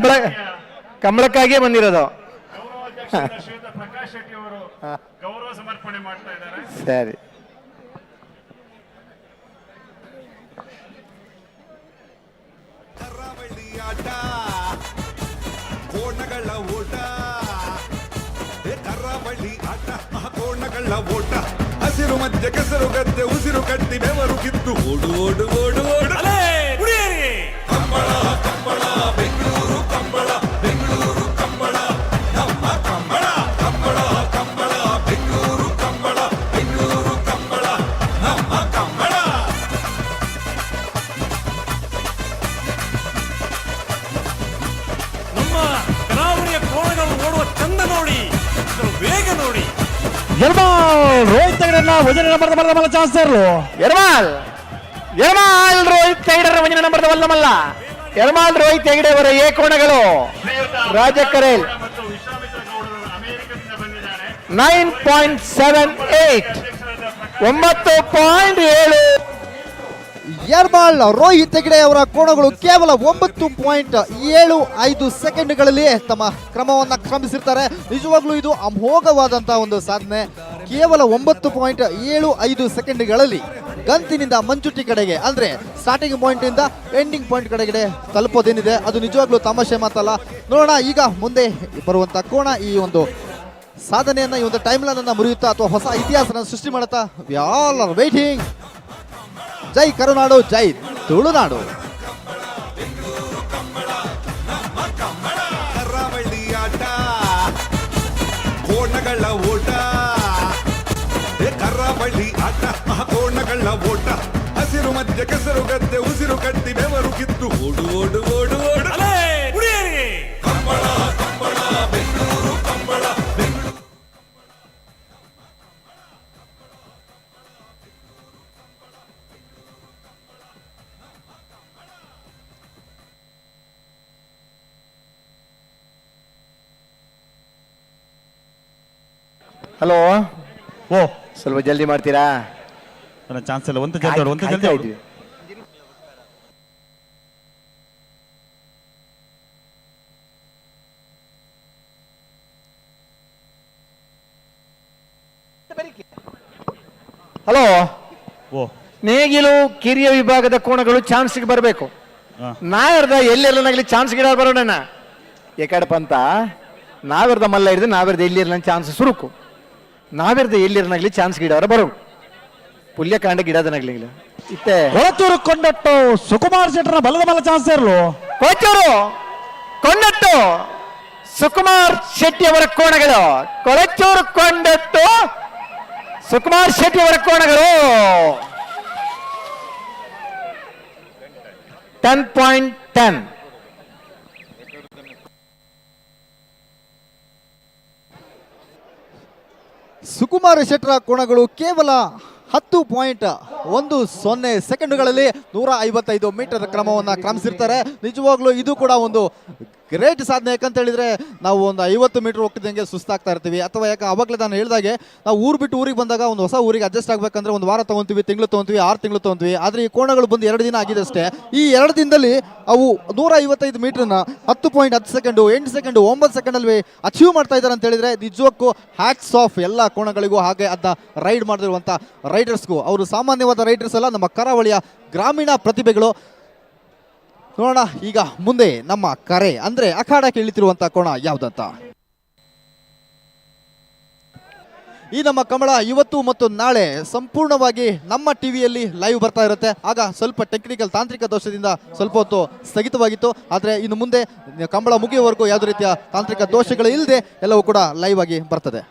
[SPEAKER 7] ಕಂಬಳಕ್ಕಾಗಿಯೇ ಬಂದಿರೋದು.
[SPEAKER 1] ಗೌರವಾಧ್ಯಕ್ಷರಾದ ಶ್ರೀಯುತ ಪ್ರಕಾಶ್ ಶೆಟ್ಟಿ ಅವರು ಗೌರವ ಸಮರ್ಪಣೆ ಮಾಡ್ತಾ ಇದ್ದಾರೆ.
[SPEAKER 7] ಸರಿ,
[SPEAKER 15] ಕೋಣಗಳ ಓಟ, ಕರಾವಳಿ ಆಟ, ಕೋಣಗಳ ಓಟ, ಹಸಿರು ಮಧ್ಯ ಕೆಸರು ಗದ್ದೆ ಉಸಿರು ಕಟ್ಟಿ ಬೆವರು ಕಿತ್ತು ಓಡು ಓಡು ಓಡು ಓಡು ಕಂಬಳ ಕಂಬಳ ಬೆಂಗಳೂರು ಕಂಬಳ ಬೆಂಗಳೂರು ಕಂಬಳ ನಮ್ಮ ಕಂಬಳ ಕಂಬಳ ಕಂಬಳ ಬೆಂಗಳೂರು ಕಂಬಳ ಬೆಂಗಳೂರು ಕಂಬಳ ನಮ್ಮ ಕಂಬಳ.
[SPEAKER 18] ನಮ್ಮ ಕರಾವಳಿಯ ಕೋಣಗಳು ಓಡುವ ಚಂದ ನೋಡಿ, ವೇಗ ನೋಡಿ.
[SPEAKER 8] ಎರ್ಮಾಲ್ ರೋಹಿತ್ ಹೆಗಡೆನ ವಜನ ನಂಬರ್ದ ಚಾನ್ಸ್
[SPEAKER 7] ಎರ್ಮಾಲ್ ರೋಹಿತ್ ಹೆಗಡೆ ವಜನ ನಂಬರ್ದ ವಲ್ಲಮಲ್ಲ. ಎರ್ಮಾಲ್ ರೋಹಿತ್ ಹೆಗಡೆ ಅವರ ಎ ಕೋಣಗಳು ರಾಜಕರೇಲ್ 9.78 9.7.
[SPEAKER 23] ಯರ್ಮಾಳ್ ರೋಹಿತ್ ಹೆಗಡೆ ಅವರ ಕೋಣಗಳು ಕೇವಲ 9.75 ಸೆಕೆಂಡ್ಗಳಲ್ಲಿ ತಮ್ಮ ಕ್ರಮವನ್ನು ಕ್ರಮಿಸಿರ್ತಾರೆ. ನಿಜವಾಗ್ಲೂ ಇದು ಅಮೋಘವಾದಂತಹ ಒಂದು ಸಾಧನೆ. ಕೇವಲ 9.75 ಸೆಕೆಂಡ್ಗಳಲ್ಲಿ ಗಂತಿನಿಂದ ಮಂಚುಟಿ ಕಡೆಗೆ ಅಂದ್ರೆ ಸ್ಟಾರ್ಟಿಂಗ್ ಪಾಯಿಂಟ್ ಇಂದ ಎಂಡಿಂಗ್ ಪಾಯಿಂಟ್ ಕಡೆಗೆ ತಲುಪೋದೇನಿದೆ ಅದು ನಿಜವಾಗ್ಲೂ ತಮಾಷೆ ಮಾತಲ್ಲ. ನೋಡೋಣ ಈಗ ಮುಂದೆ ಬರುವಂತ ಕೋಣ ಈ ಒಂದು ಸಾಧನೆಯನ್ನ ಈ ಒಂದು ಟೈಮ್ ಲೈನ್ ಅನ್ನ ಮುರಿಯುತ್ತಾ ಅಥವಾ ಹೊಸ ಇತಿಹಾಸನ ಸೃಷ್ಟಿ ಮಾಡುತ್ತಾ. We all are waiting. ಜೈ ಕರುನಾಡು, ಜೈ ತುಳುನಾಡು.
[SPEAKER 15] ಕರಾವಳಿ ಆಟ, ಕೋಣಗಳ ಓಟ, ಕರಾವಳಿ ಆಟ, ಕೋಣಗಳ ಓಟ, ಹಸಿರು ಮಧ್ಯ ಕೆಸರು ಗದ್ದೆ ಉಸಿರು ಕಟ್ಟಿ ಬೆವರು ಕಿತ್ತು ಓಡು ಓಡು ಓಡು ಓಡು ಕಂಬಳ ಕಂಬಳ ಬೆಂಗಳೂರು ಕಂಬಳ ಬೆಂಗಳೂರು.
[SPEAKER 7] ಹಲೋ,
[SPEAKER 8] ಓ
[SPEAKER 7] ಸ್ವಲ್ಪ ಜಲ್ದಿ ಮಾಡ್ತೀರಾ?
[SPEAKER 8] ಚಾನ್ಸ್ ಇಲ್ಲ, ಒಂದು ಜಲ್ದಿ
[SPEAKER 7] ಹಲೋ,
[SPEAKER 8] ಓ
[SPEAKER 7] ನೇಗಿಲು ಕಿರಿಯ ವಿಭಾಗದ ಕೋಣಗಳು ಚಾನ್ಸ್ಗೆ ಬರಬೇಕು. ನಾವೆರ್ದ ಎಲ್ಲಿರಲಿ ಚಾನ್ಸ್ ಗಿಡ ಬರೋಣ ಏಕಡಪ್ಪ ಅಂತ ನಾವೆರ್ದ ಮಲ್ಲ ಹಿಡಿದು ನಾವೆರ್ದ ಎಲ್ಲಿರಲ ಚಾನ್ಸ್ ಸುರುಕು ನಾವೆರ್ದ ಎಲ್ಲಿರನಾಗ್ಲಿ ಚಾನ್ಸ್ ಗಿಡವರ ಬರೋ ಪುಲ್ಯಕಾಂಡ ಗಿಡದನಾಗ್ಲಿ ಇತ್ತೆ
[SPEAKER 8] ಕೊಳಚೂರು ಕೊಂಡಟ್ಟು ಸುಕುಮಾರ್ ಶೆಟ್ಟರ ಬಲದ ಮಲ್ಲ ಚಾನ್ಸ್ ಇರಲು
[SPEAKER 7] ಕೊಳಚೂರು ಕೊಂಡಟ್ಟು ಸುಕುಮಾರ್ ಶೆಟ್ಟಿ ಅವರ ಕೋಣಗಳು. ಕೊಳಚೂರು ಕೊಂಡಟ್ಟು ಸುಕುಮಾರ್ ಶೆಟ್ಟಿ ಅವರ ಕೋಣಗಳು 10.10.
[SPEAKER 23] ಸುಕುಮಾರ್ ಶೆಟ್ಟರ ಕೋಣಗಳು ಕೇವಲ 10.10 ಸೆಕೆಂಡುಗಳಲ್ಲಿ 155 ಮೀಟರ್ ಕ್ರಮವನ್ನು ಕ್ರಮಿಸಿರ್ತಾರೆ. ನಿಜವಾಗ್ಲೂ ಇದು ಕೂಡ ಒಂದು ಗ್ರೇಟ್ ಸಾಧನೆ. ಯಾಕಂತ ಹೇಳಿದ್ರೆ ನಾವು ಒಂದು 50 ಮೀಟರ್ ಹೋಗ್ತಿದ್ದಂಗೆ ಸುಸ್ತಾಗ್ತಾ ಇರ್ತೀವಿ. ಅಥವಾ ಯಾಕೆ ಅವಾಗಲೇ ನಾನು ಹೇಳಿದಾಗೆ ನಾವು ಊರು ಬಿಟ್ಟು ಊರಿಗೆ ಬಂದಾಗ ಒಂದು ಹೊಸ ಊರಿಗೆ ಅಡ್ಜಸ್ಟ್ ಆಗಬೇಕಂದ್ರೆ ಒಂದು ವಾರ ತೊಗೊತೀವಿ, ತಿಂಗಳು ತೊಗೊತೀವಿ, 6 ತಿಂಗಳು ತೊಗೊತೀವಿ. ಆದರೆ ಈ ಕೋಣಗಳು ಬಂದು 2 ದಿನ ಆಗಿದೆ ಅಷ್ಟೇ. ಈ 2 ದಿನದಲ್ಲಿ ಅವು 155 ಮೀಟರ್ನ 10.10 ಸೆಕೆಂಡು, 8 ಸೆಕೆಂಡು, 9 ಸೆಕೆಂಡಲ್ಲಿ ಅಚೀವ್ ಮಾಡ್ತಾ ಇದ್ದಾರೆ ಅಂತ ಹೇಳಿದ್ರೆ ನಿಜಕ್ಕೂ ಹ್ಯಾಟ್ಸ್ ಆಫ್ ಎಲ್ಲ ಕೋಣಗಳಿಗೂ, ಹಾಗೆ ಅದನ್ನ ರೈಡ್ ಮಾಡಿರುವಂಥ ರೈಡರ್ಸ್ಗೂ. ಅವರು ಸಾಮಾನ್ಯವಾದ ರೈಡರ್ಸ್ ಅಲ್ಲ, ನಮ್ಮ ಕರಾವಳಿಯ ಗ್ರಾಮೀಣ ಪ್ರತಿಭೆಗಳು. ನೋಡೋಣ ಈಗ ಮುಂದೆ ನಮ್ಮ ಕರೆ ಅಂದ್ರೆ ಅಖಾಡಕ್ಕೆ ಇಳಿತಿರುವಂತ ಕೋಣ ಯಾವುದಂತ. ಈ ನಮ್ಮ ಕಮಲ ಇವತ್ತು ಮತ್ತು ನಾಳೆ ಸಂಪೂರ್ಣವಾಗಿ ನಮ್ಮ ಟಿವಿಯಲ್ಲಿ ಲೈವ್ ಬರ್ತಾ ಇರುತ್ತೆ. ಆಗ ಸ್ವಲ್ಪ ಟೆಕ್ನಿಕಲ್ ತಾಂತ್ರಿಕ ದೋಷದಿಂದ ಸ್ವಲ್ಪ ಹೊತ್ತು ಸ್ಥಗಿತವಾಗಿತ್ತು. ಆದರೆ ಇನ್ನು ಮುಂದೆ ಕಂಬಳ ಮುಗಿಯುವವರೆಗೂ ಯಾವುದೇ ರೀತಿಯ ತಾಂತ್ರಿಕ ದೋಷಗಳು ಇಲ್ಲದೆ ಎಲ್ಲವೂ ಕೂಡ ಲೈವ್ ಆಗಿ ಬರ್ತದೆ.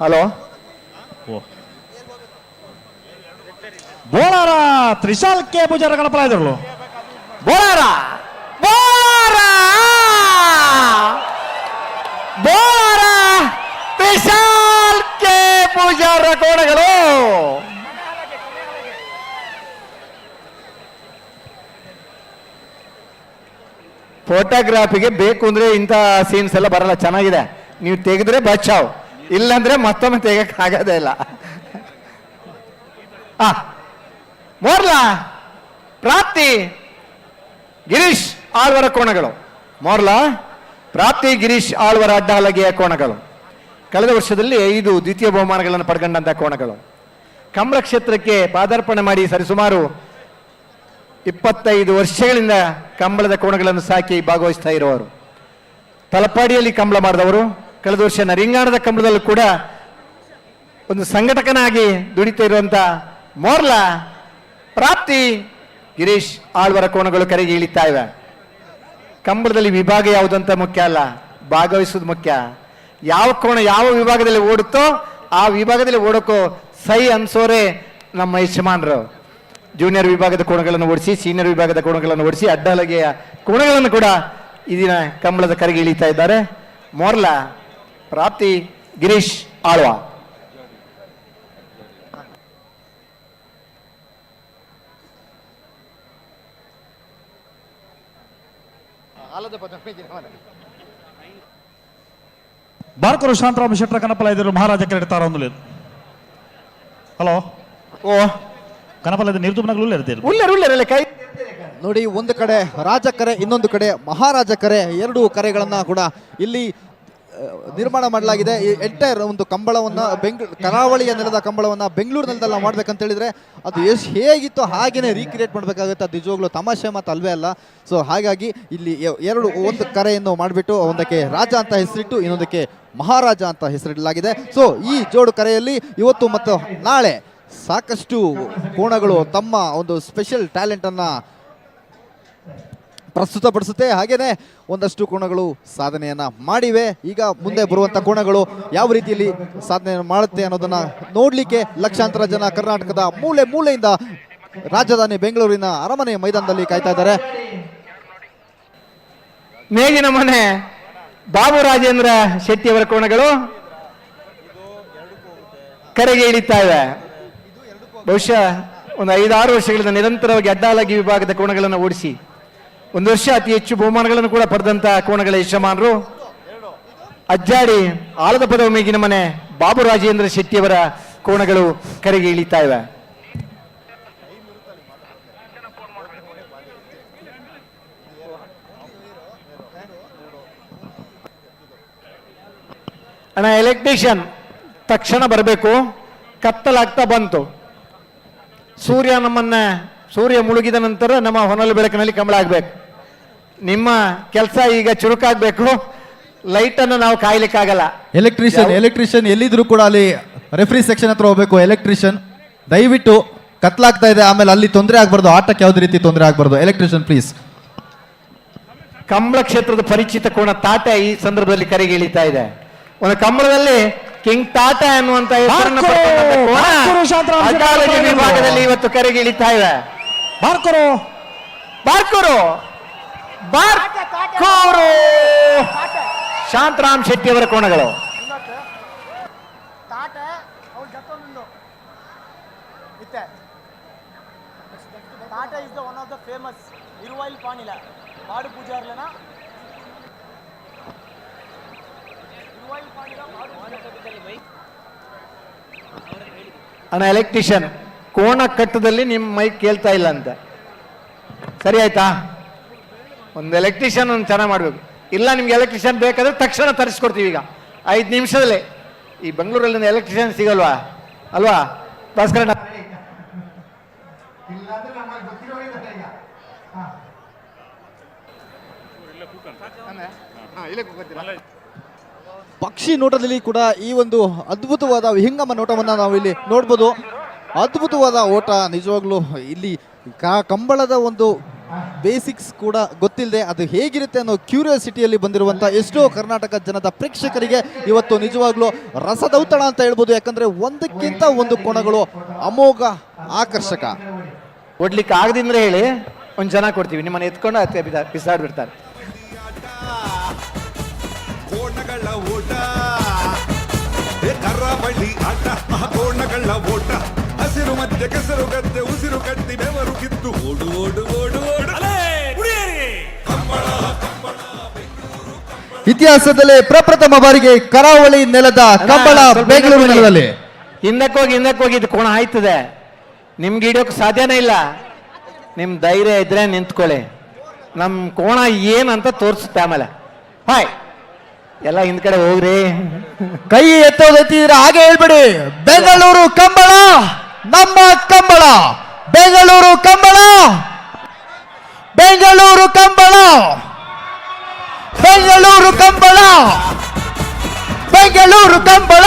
[SPEAKER 7] ಹಲೋ
[SPEAKER 8] ಬೋಳಾರ ತ್ರಿಶಾಲ್ ಕೆ ಪೂಜಾರ ಗಣಪಲ ಇದ್ರಲ್ಲ
[SPEAKER 7] ಬೋಳಾರ ಬೋಳಾರ ಬೋಳಾರ ತ್ರಿಶಾಲ್ ಕೆ ಪೂಜಾರ ಕೋಣಗಳು ಫೋಟೋಗ್ರಾಫಿಗೆ ಬೇಕು ಅಂದ್ರೆ ಇಂಥ ಸೀನ್ಸ್ ಎಲ್ಲ ಬರಲ್ಲ. ಚೆನ್ನಾಗಿದೆ, ನೀವು ತೆಗೆದ್ರೆ ಬಚಾವ್, ಇಲ್ಲಾಂದ್ರೆ ಮತ್ತೊಮ್ಮೆ ತೆಗಕ್ ಆಗೋದೇ ಇಲ್ಲ. ಮೋರ್ಲಾ ಪ್ರಾಪ್ತಿ ಗಿರೀಶ್ ಆಳ್ವರ ಕೋಣಗಳು. ಮೋರ್ಲಾ ಪ್ರಾಪ್ತಿ ಗಿರೀಶ್ ಆಳ್ವರ ಅಡ್ಡಹಲಗೆಯ ಕೋಣಗಳು ಕಳೆದ ವರ್ಷದಲ್ಲಿ 5 ದ್ವಿತೀಯ ಬಹುಮಾನಗಳನ್ನು ಪಡ್ಕೊಂಡಂತಹ ಕೋಣಗಳು. ಕಂಬಳ ಕ್ಷೇತ್ರಕ್ಕೆ ಪಾದಾರ್ಪಣೆ ಮಾಡಿ ಸರಿಸುಮಾರು 25 ವರ್ಷಗಳಿಂದ ಕಂಬಳದ ಕೋಣಗಳನ್ನು ಸಾಕಿ ಭಾಗವಹಿಸ್ತಾ ಇರುವವರು. ತಲಪಾಡಿಯಲ್ಲಿ ಕಂಬಳ ಮಾಡಿದವರು. ಕಳೆದ ವರ್ಷ ನರಿಂಗಾಣದ ಕಂಬಳದಲ್ಲೂ ಕೂಡ ಒಂದು ಸಂಘಟಕನಾಗಿ ದುಡಿತಾ ಇರುವಂತ ಮೋರ್ಲಾ ಪ್ರಾಪ್ತಿ ಗಿರೀಶ್ ಆಳ್ವರ ಕೋಣಗಳು ಕರೆಗೆ ಇಳಿತಾ ಇವೆ. ಕಂಬಳದಲ್ಲಿ ವಿಭಾಗ ಯಾವುದಂತ ಮುಖ್ಯ ಅಲ್ಲ, ಭಾಗವಹಿಸೋದು ಮುಖ್ಯ. ಯಾವ ಕೋಣ ಯಾವ ವಿಭಾಗದಲ್ಲಿ ಓಡುತ್ತೋ ಆ ವಿಭಾಗದಲ್ಲಿ ಓಡೋಕೋ ಸೈ ಅನ್ಸೋರೆ ನಮ್ಮ ಯಜಮಾನರು. ಜೂನಿಯರ್ ವಿಭಾಗದ ಕೋಣಗಳನ್ನು ಓಡಿಸಿ, ಸೀನಿಯರ್ ವಿಭಾಗದ ಕೋಣಗಳನ್ನು ಓಡಿಸಿ, ಅಡ್ಡಹಲಗೆಯ ಕೋಣಗಳನ್ನು ಕೂಡ ಈ ದಿನ ಕಂಬಳದ ಕರೆಗೆ ಇಳಿತಾ ಇದ್ದಾರೆ. ಮೋರ್ಲಾ ಪ್ರಾಪ್ತಿ ಗಿರೀಶ್ ಆಳ್ವ.
[SPEAKER 8] ಬಾರ್ಕರು ಶಾಂತರಾಮ ಶೆಟ್ರ ಕನಪಲ ಇದ್ದರು ಮಹಾರಾಜ ಕ್ರೀಡೆ ತಾರೊಂದು. ಹಲೋ
[SPEAKER 7] ಓ
[SPEAKER 8] ಕನಪಲ ನಿರ್ದುಮ್ನಗಳು ಇರ್ತೀರಿ
[SPEAKER 7] ಕೈ
[SPEAKER 23] ನೋಡಿ, ಒಂದು ಕಡೆ ರಾಜ ಕರೆ, ಇನ್ನೊಂದು ಕಡೆ ಮಹಾರಾಜ ಕರೆ, 2 ಕರೆಗಳನ್ನ ಕೂಡ ಇಲ್ಲಿ ನಿರ್ಮಾಣ ಮಾಡಲಾಗಿದೆ. ಈ ಎಂಟೈರ್ ಒಂದು ಕಂಬಳವನ್ನು ಕರಾವಳಿಯ ನೆಲದ ಕಂಬಳವನ್ನು ಬೆಂಗಳೂರು ನೆಲದಲ್ಲಿ ಮಾಡ್ಬೇಕಂತ ಹೇಳಿದ್ರೆ ಅದು ಎಷ್ಟು ಹೇಗಿತ್ತು ಹಾಗೇನೆ ರೀಕ್ರಿಯೇಟ್ ಮಾಡಬೇಕಾಗುತ್ತೆ. ಅದು ನಿಜವಾಗ್ಲೂ ತಮಾಷೆ ಮತ್ತು ಅಲ್ವೇ ಅಲ್ಲ. ಸೊ ಹಾಗಾಗಿ ಇಲ್ಲಿ ಒಂದು ಕರೆಯನ್ನು ಮಾಡಿಬಿಟ್ಟು ಒಂದಕ್ಕೆ ರಾಜ ಅಂತ ಹೆಸರಿಟ್ಟು ಇನ್ನೊಂದಕ್ಕೆ ಮಹಾರಾಜ ಅಂತ ಹೆಸರಿಡಲಾಗಿದೆ. ಸೊ ಈ ಜೋಡು ಕರೆಯಲ್ಲಿ ಇವತ್ತು ಮತ್ತು ನಾಳೆ ಸಾಕಷ್ಟು ಕೋಣಗಳು ತಮ್ಮ ಒಂದು ಸ್ಪೆಷಲ್ ಟ್ಯಾಲೆಂಟನ್ನು ಪ್ರಸ್ತುತಪಡಿಸುತ್ತೆ. ಹಾಗೇನೆ ಒಂದಷ್ಟು ಕೋಣಗಳು ಸಾಧನೆಯನ್ನ ಮಾಡಿವೆ. ಈಗ ಮುಂದೆ ಬರುವಂತ ಕೋಣಗಳು ಯಾವ ರೀತಿಯಲ್ಲಿ ಸಾಧನೆಯನ್ನು ಮಾಡುತ್ತೆ ಅನ್ನೋದನ್ನ ನೋಡ್ಲಿಕ್ಕೆ ಲಕ್ಷಾಂತರ ಜನ ಕರ್ನಾಟಕದ ಮೂಲೆ ಮೂಲೆಯಿಂದ ರಾಜಧಾನಿ ಬೆಂಗಳೂರಿನ ಅರಮನೆ ಮೈದಾನದಲ್ಲಿ ಕಾಯ್ತಾ ಇದ್ದಾರೆ.
[SPEAKER 7] ಮೇಗಿನ ಮನೆ ಬಾಬು ರಾಜೇಂದ್ರ ಶೆಟ್ಟಿಯವರ ಕೋಣಗಳು ಕರೆಗೆ ಇಳಿತಾ ಇವೆ. ಬಹುಶಃ ಒಂದು 5-6 ವರ್ಷಗಳಿಂದ ನಿರಂತರವಾಗಿ ಅಡ್ಡಹಲಗಿ ವಿಭಾಗದ ಕೋಣಗಳನ್ನು ಓಡಿಸಿ 1 ವರ್ಷ ಅತಿ ಹೆಚ್ಚು ಬಹುಮಾನಗಳನ್ನು ಕೂಡ ಪಡೆದಂತಹ ಕೋಣಗಳ ಯಜಮಾನರು ಅಜ್ಜಾಡಿ ಆಳದ ಪದವ ಮೇಗಿನ ಮನೆ ಬಾಬು ರಾಜೇಂದ್ರ ಶೆಟ್ಟಿಯವರ ಕೋಣಗಳು ಕರೆಗೆ ಇಳಿತಾ ಇವೆ. ಅಣ್ಣ ಎಲೆಕ್ಟ್ರಿಷಿಯನ್ ತಕ್ಷಣ ಬರಬೇಕು. ಕತ್ತಲಾಗ್ತಾ ಬಂತು. ಸೂರ್ಯ ಮುಳುಗಿದ ನಂತರ ನಮ್ಮ ಹೊನಲು ಬೆಳಕಿನಲ್ಲಿ ಕಂಬಳ ಆಗ್ಬೇಕು. ನಿಮ್ಮ ಕೆಲಸ ಈಗ ಚುರುಕಾಗಬೇಕು. ಲೈಟ್ ಅನ್ನು ನಾವು ಕಾಯ್ಲಿಕ್ಕಾಗಲ್ಲ.
[SPEAKER 23] ಎಲೆಕ್ಟ್ರಿಷಿಯನ್ ಎಲ್ಲಿದ್ರು ಕೂಡ ಅಲ್ಲಿ ರೆಫ್ರಿ ಸೆಕ್ಷನ್ ಹತ್ರ ಹೋಗ್ಬೇಕು. ಎಲೆಕ್ಟ್ರಿಷಿಯನ್ ದಯವಿಟ್ಟು ಕತ್ಲಾಗ್ತಾ ಇದೆ, ಆಮೇಲೆ ಅಲ್ಲಿ ತೊಂದರೆ ಆಗ್ಬಾರ್ದು, ಆಟಕ್ಕೆ ಯಾವುದೇ ರೀತಿ ತೊಂದರೆ ಆಗ್ಬಾರ್ದು. Electrician please.
[SPEAKER 7] ಕಂಬಳ ಕ್ಷೇತ್ರದ ಪರಿಚಿತ ಕೋಣ ತಾಟ ಈ ಸಂದರ್ಭದಲ್ಲಿ ಕರೆಗೆ ಇಳಿತಾ ಇದೆ. ಒಂದು ಕಂಬಳದಲ್ಲಿ ಕಿಂಗ್ ತಾಟ ಅನ್ನುವಂತ ವಿಭಾಗದಲ್ಲಿ ಇವತ್ತು ಕರೆಗೆ ಇಳಿತಾ ಇದೆ. ಬಾರ್ಕೂರು ಶಾಂತರಾಮ್ ಶೆಟ್ಟಿಯವರ ಕೋಣಗಳು. ಅಣ್ಣ ಎಲೆಕ್ಟ್ರಿಷಿಯನ್ ಕೋಣ ಕಟ್ಟದಲ್ಲಿ ನಿಮ್ಮ ಮೈಕ್ ಕೇಳ್ತಾ ಇಲ್ಲ ಅಂತ, ಸರಿ ಆಯ್ತಾ? ಒಂದು ಎಲೆಕ್ಟ್ರಿಷಿಯನ್ ಒಂದು ಚೆನ್ನಾಗಿ ಮಾಡ್ಬೇಕು. ಇಲ್ಲ ನಿಮ್ಗೆ ಎಲೆಕ್ಟ್ರಿಷಿಯನ್ ಬೇಕಾದ್ರೆ ತಕ್ಷಣ ತರಿಸ್ಕೊಡ್ತೀವಿ. ಈಗ 5 ನಿಮಿಷದಲ್ಲೇ. ಈ ಬೆಂಗಳೂರಲ್ಲಿ ಎಲೆಕ್ಟ್ರಿಷಿಯನ್ ಸಿಗಲ್ವಾ ಅಲ್ವಾ ಭಾಸ್ಕರಣ್ಣ?
[SPEAKER 23] ಪಕ್ಷಿ ನೋಟದಲ್ಲಿ ಕೂಡ ಈ ಒಂದು ಅದ್ಭುತವಾದ ವಿಹಂಗಮ ನೋಟವನ್ನು ನಾವು ಇಲ್ಲಿ ನೋಡ್ಬೋದು. ಅದ್ಭುತವಾದ ಓಟ ನಿಜವಾಗ್ಲೂ ಇಲ್ಲಿ ಕಂಬಳದ ಒಂದು ಬೇಸಿಕ್ಸ್ ಕೂಡ ಗೊತ್ತಿಲ್ಲದೆ ಅದು ಹೇಗಿರುತ್ತೆ ಅನ್ನೋ ಕ್ಯೂರಿಯಾಸಿಟಿಯಲ್ಲಿ ಬಂದಿರುವಂಥ ಎಷ್ಟೋ ಕರ್ನಾಟಕ ಜನದ ಪ್ರೇಕ್ಷಕರಿಗೆ ಇವತ್ತು ನಿಜವಾಗ್ಲೂ ರಸದೌತಣ ಅಂತ ಹೇಳ್ಬೋದು. ಯಾಕಂದರೆ ಒಂದಕ್ಕಿಂತ ಒಂದು ಕೋಣಗಳು ಅಮೋಘ ಆಕರ್ಷಕ.
[SPEAKER 7] ಕೊಡ್ಲಿಕ್ಕೆ ಆಗದಿಂದ್ರೆ ಹೇಳಿ ಒಂದು ಜನ ಕೊಡ್ತೀವಿ, ನಿಮ್ಮನ್ನು ಎತ್ಕೊಂಡು ಅದಕ್ಕೆ ಬಿಸಾಡ್ಬಿಡ್ತಾರೆ.
[SPEAKER 15] ಕೋಣಗಳ ಓಟ, ಕರ್ರಬಳ್ಳಿ ಆಟ, ಕೋಣಗಳ ಓಟ, ಹಸಿರು ಮಧ್ಯೆ ಕೆಸರು ಗದ್ದೆ ಉಸಿರು ಕಟ್ಟಿ ಬೆವರು ಕಿತ್ತು ಓಡು ಓಡು ಓಡು ಓಡು.
[SPEAKER 23] ಇತಿಹಾಸದಲ್ಲೇ ಪ್ರಪ್ರಥಮ ಬಾರಿಗೆ ಕರಾವಳಿ ನೆಲದ ಕಂಬಳ ಬೆಂಗಳೂರು ನೆಲದಲ್ಲಿ.
[SPEAKER 7] ಹಿಂದಕ್ಕೆ ಹೋಗಿ ಇದು ಕೋಣ ಆಯ್ತದೆ, ನಿಮ್ಗೆ ಹಿಡಿಯೋಕೆ ಸಾಧ್ಯನೇ ಇಲ್ಲ. ನಿಮ್ ಧೈರ್ಯ ಇದ್ರೆ ನಿಂತ್ಕೊಳ್ಳಿ, ನಮ್ ಕೋಣ ಏನಂತ ತೋರಿಸುತ್ತೆ ಆಮೇಲೆ. ಹಾಯ್ ಎಲ್ಲ ಹಿಂದ್ ಕಡೆ ಹೋಗ್ರಿ,
[SPEAKER 23] ಕೈ ಎತ್ತೋದೆತ್ತಿದ್ರೆ ಹಾಗೆ ಹೇಳ್ಬಿಡಿ, ಬೆಂಗಳೂರು ಕಂಬಳ ನಮ್ಮ ಕಂಬಳ, ಬೆಂಗಳೂರು ಕಂಬಳ, ಬೆಂಗಳೂರು ಕಂಬಳ, ಬೆಂಗಳೂರು ಕಂಬಳ, ಬೆಂಗಳೂರು ಕಂಬಳ,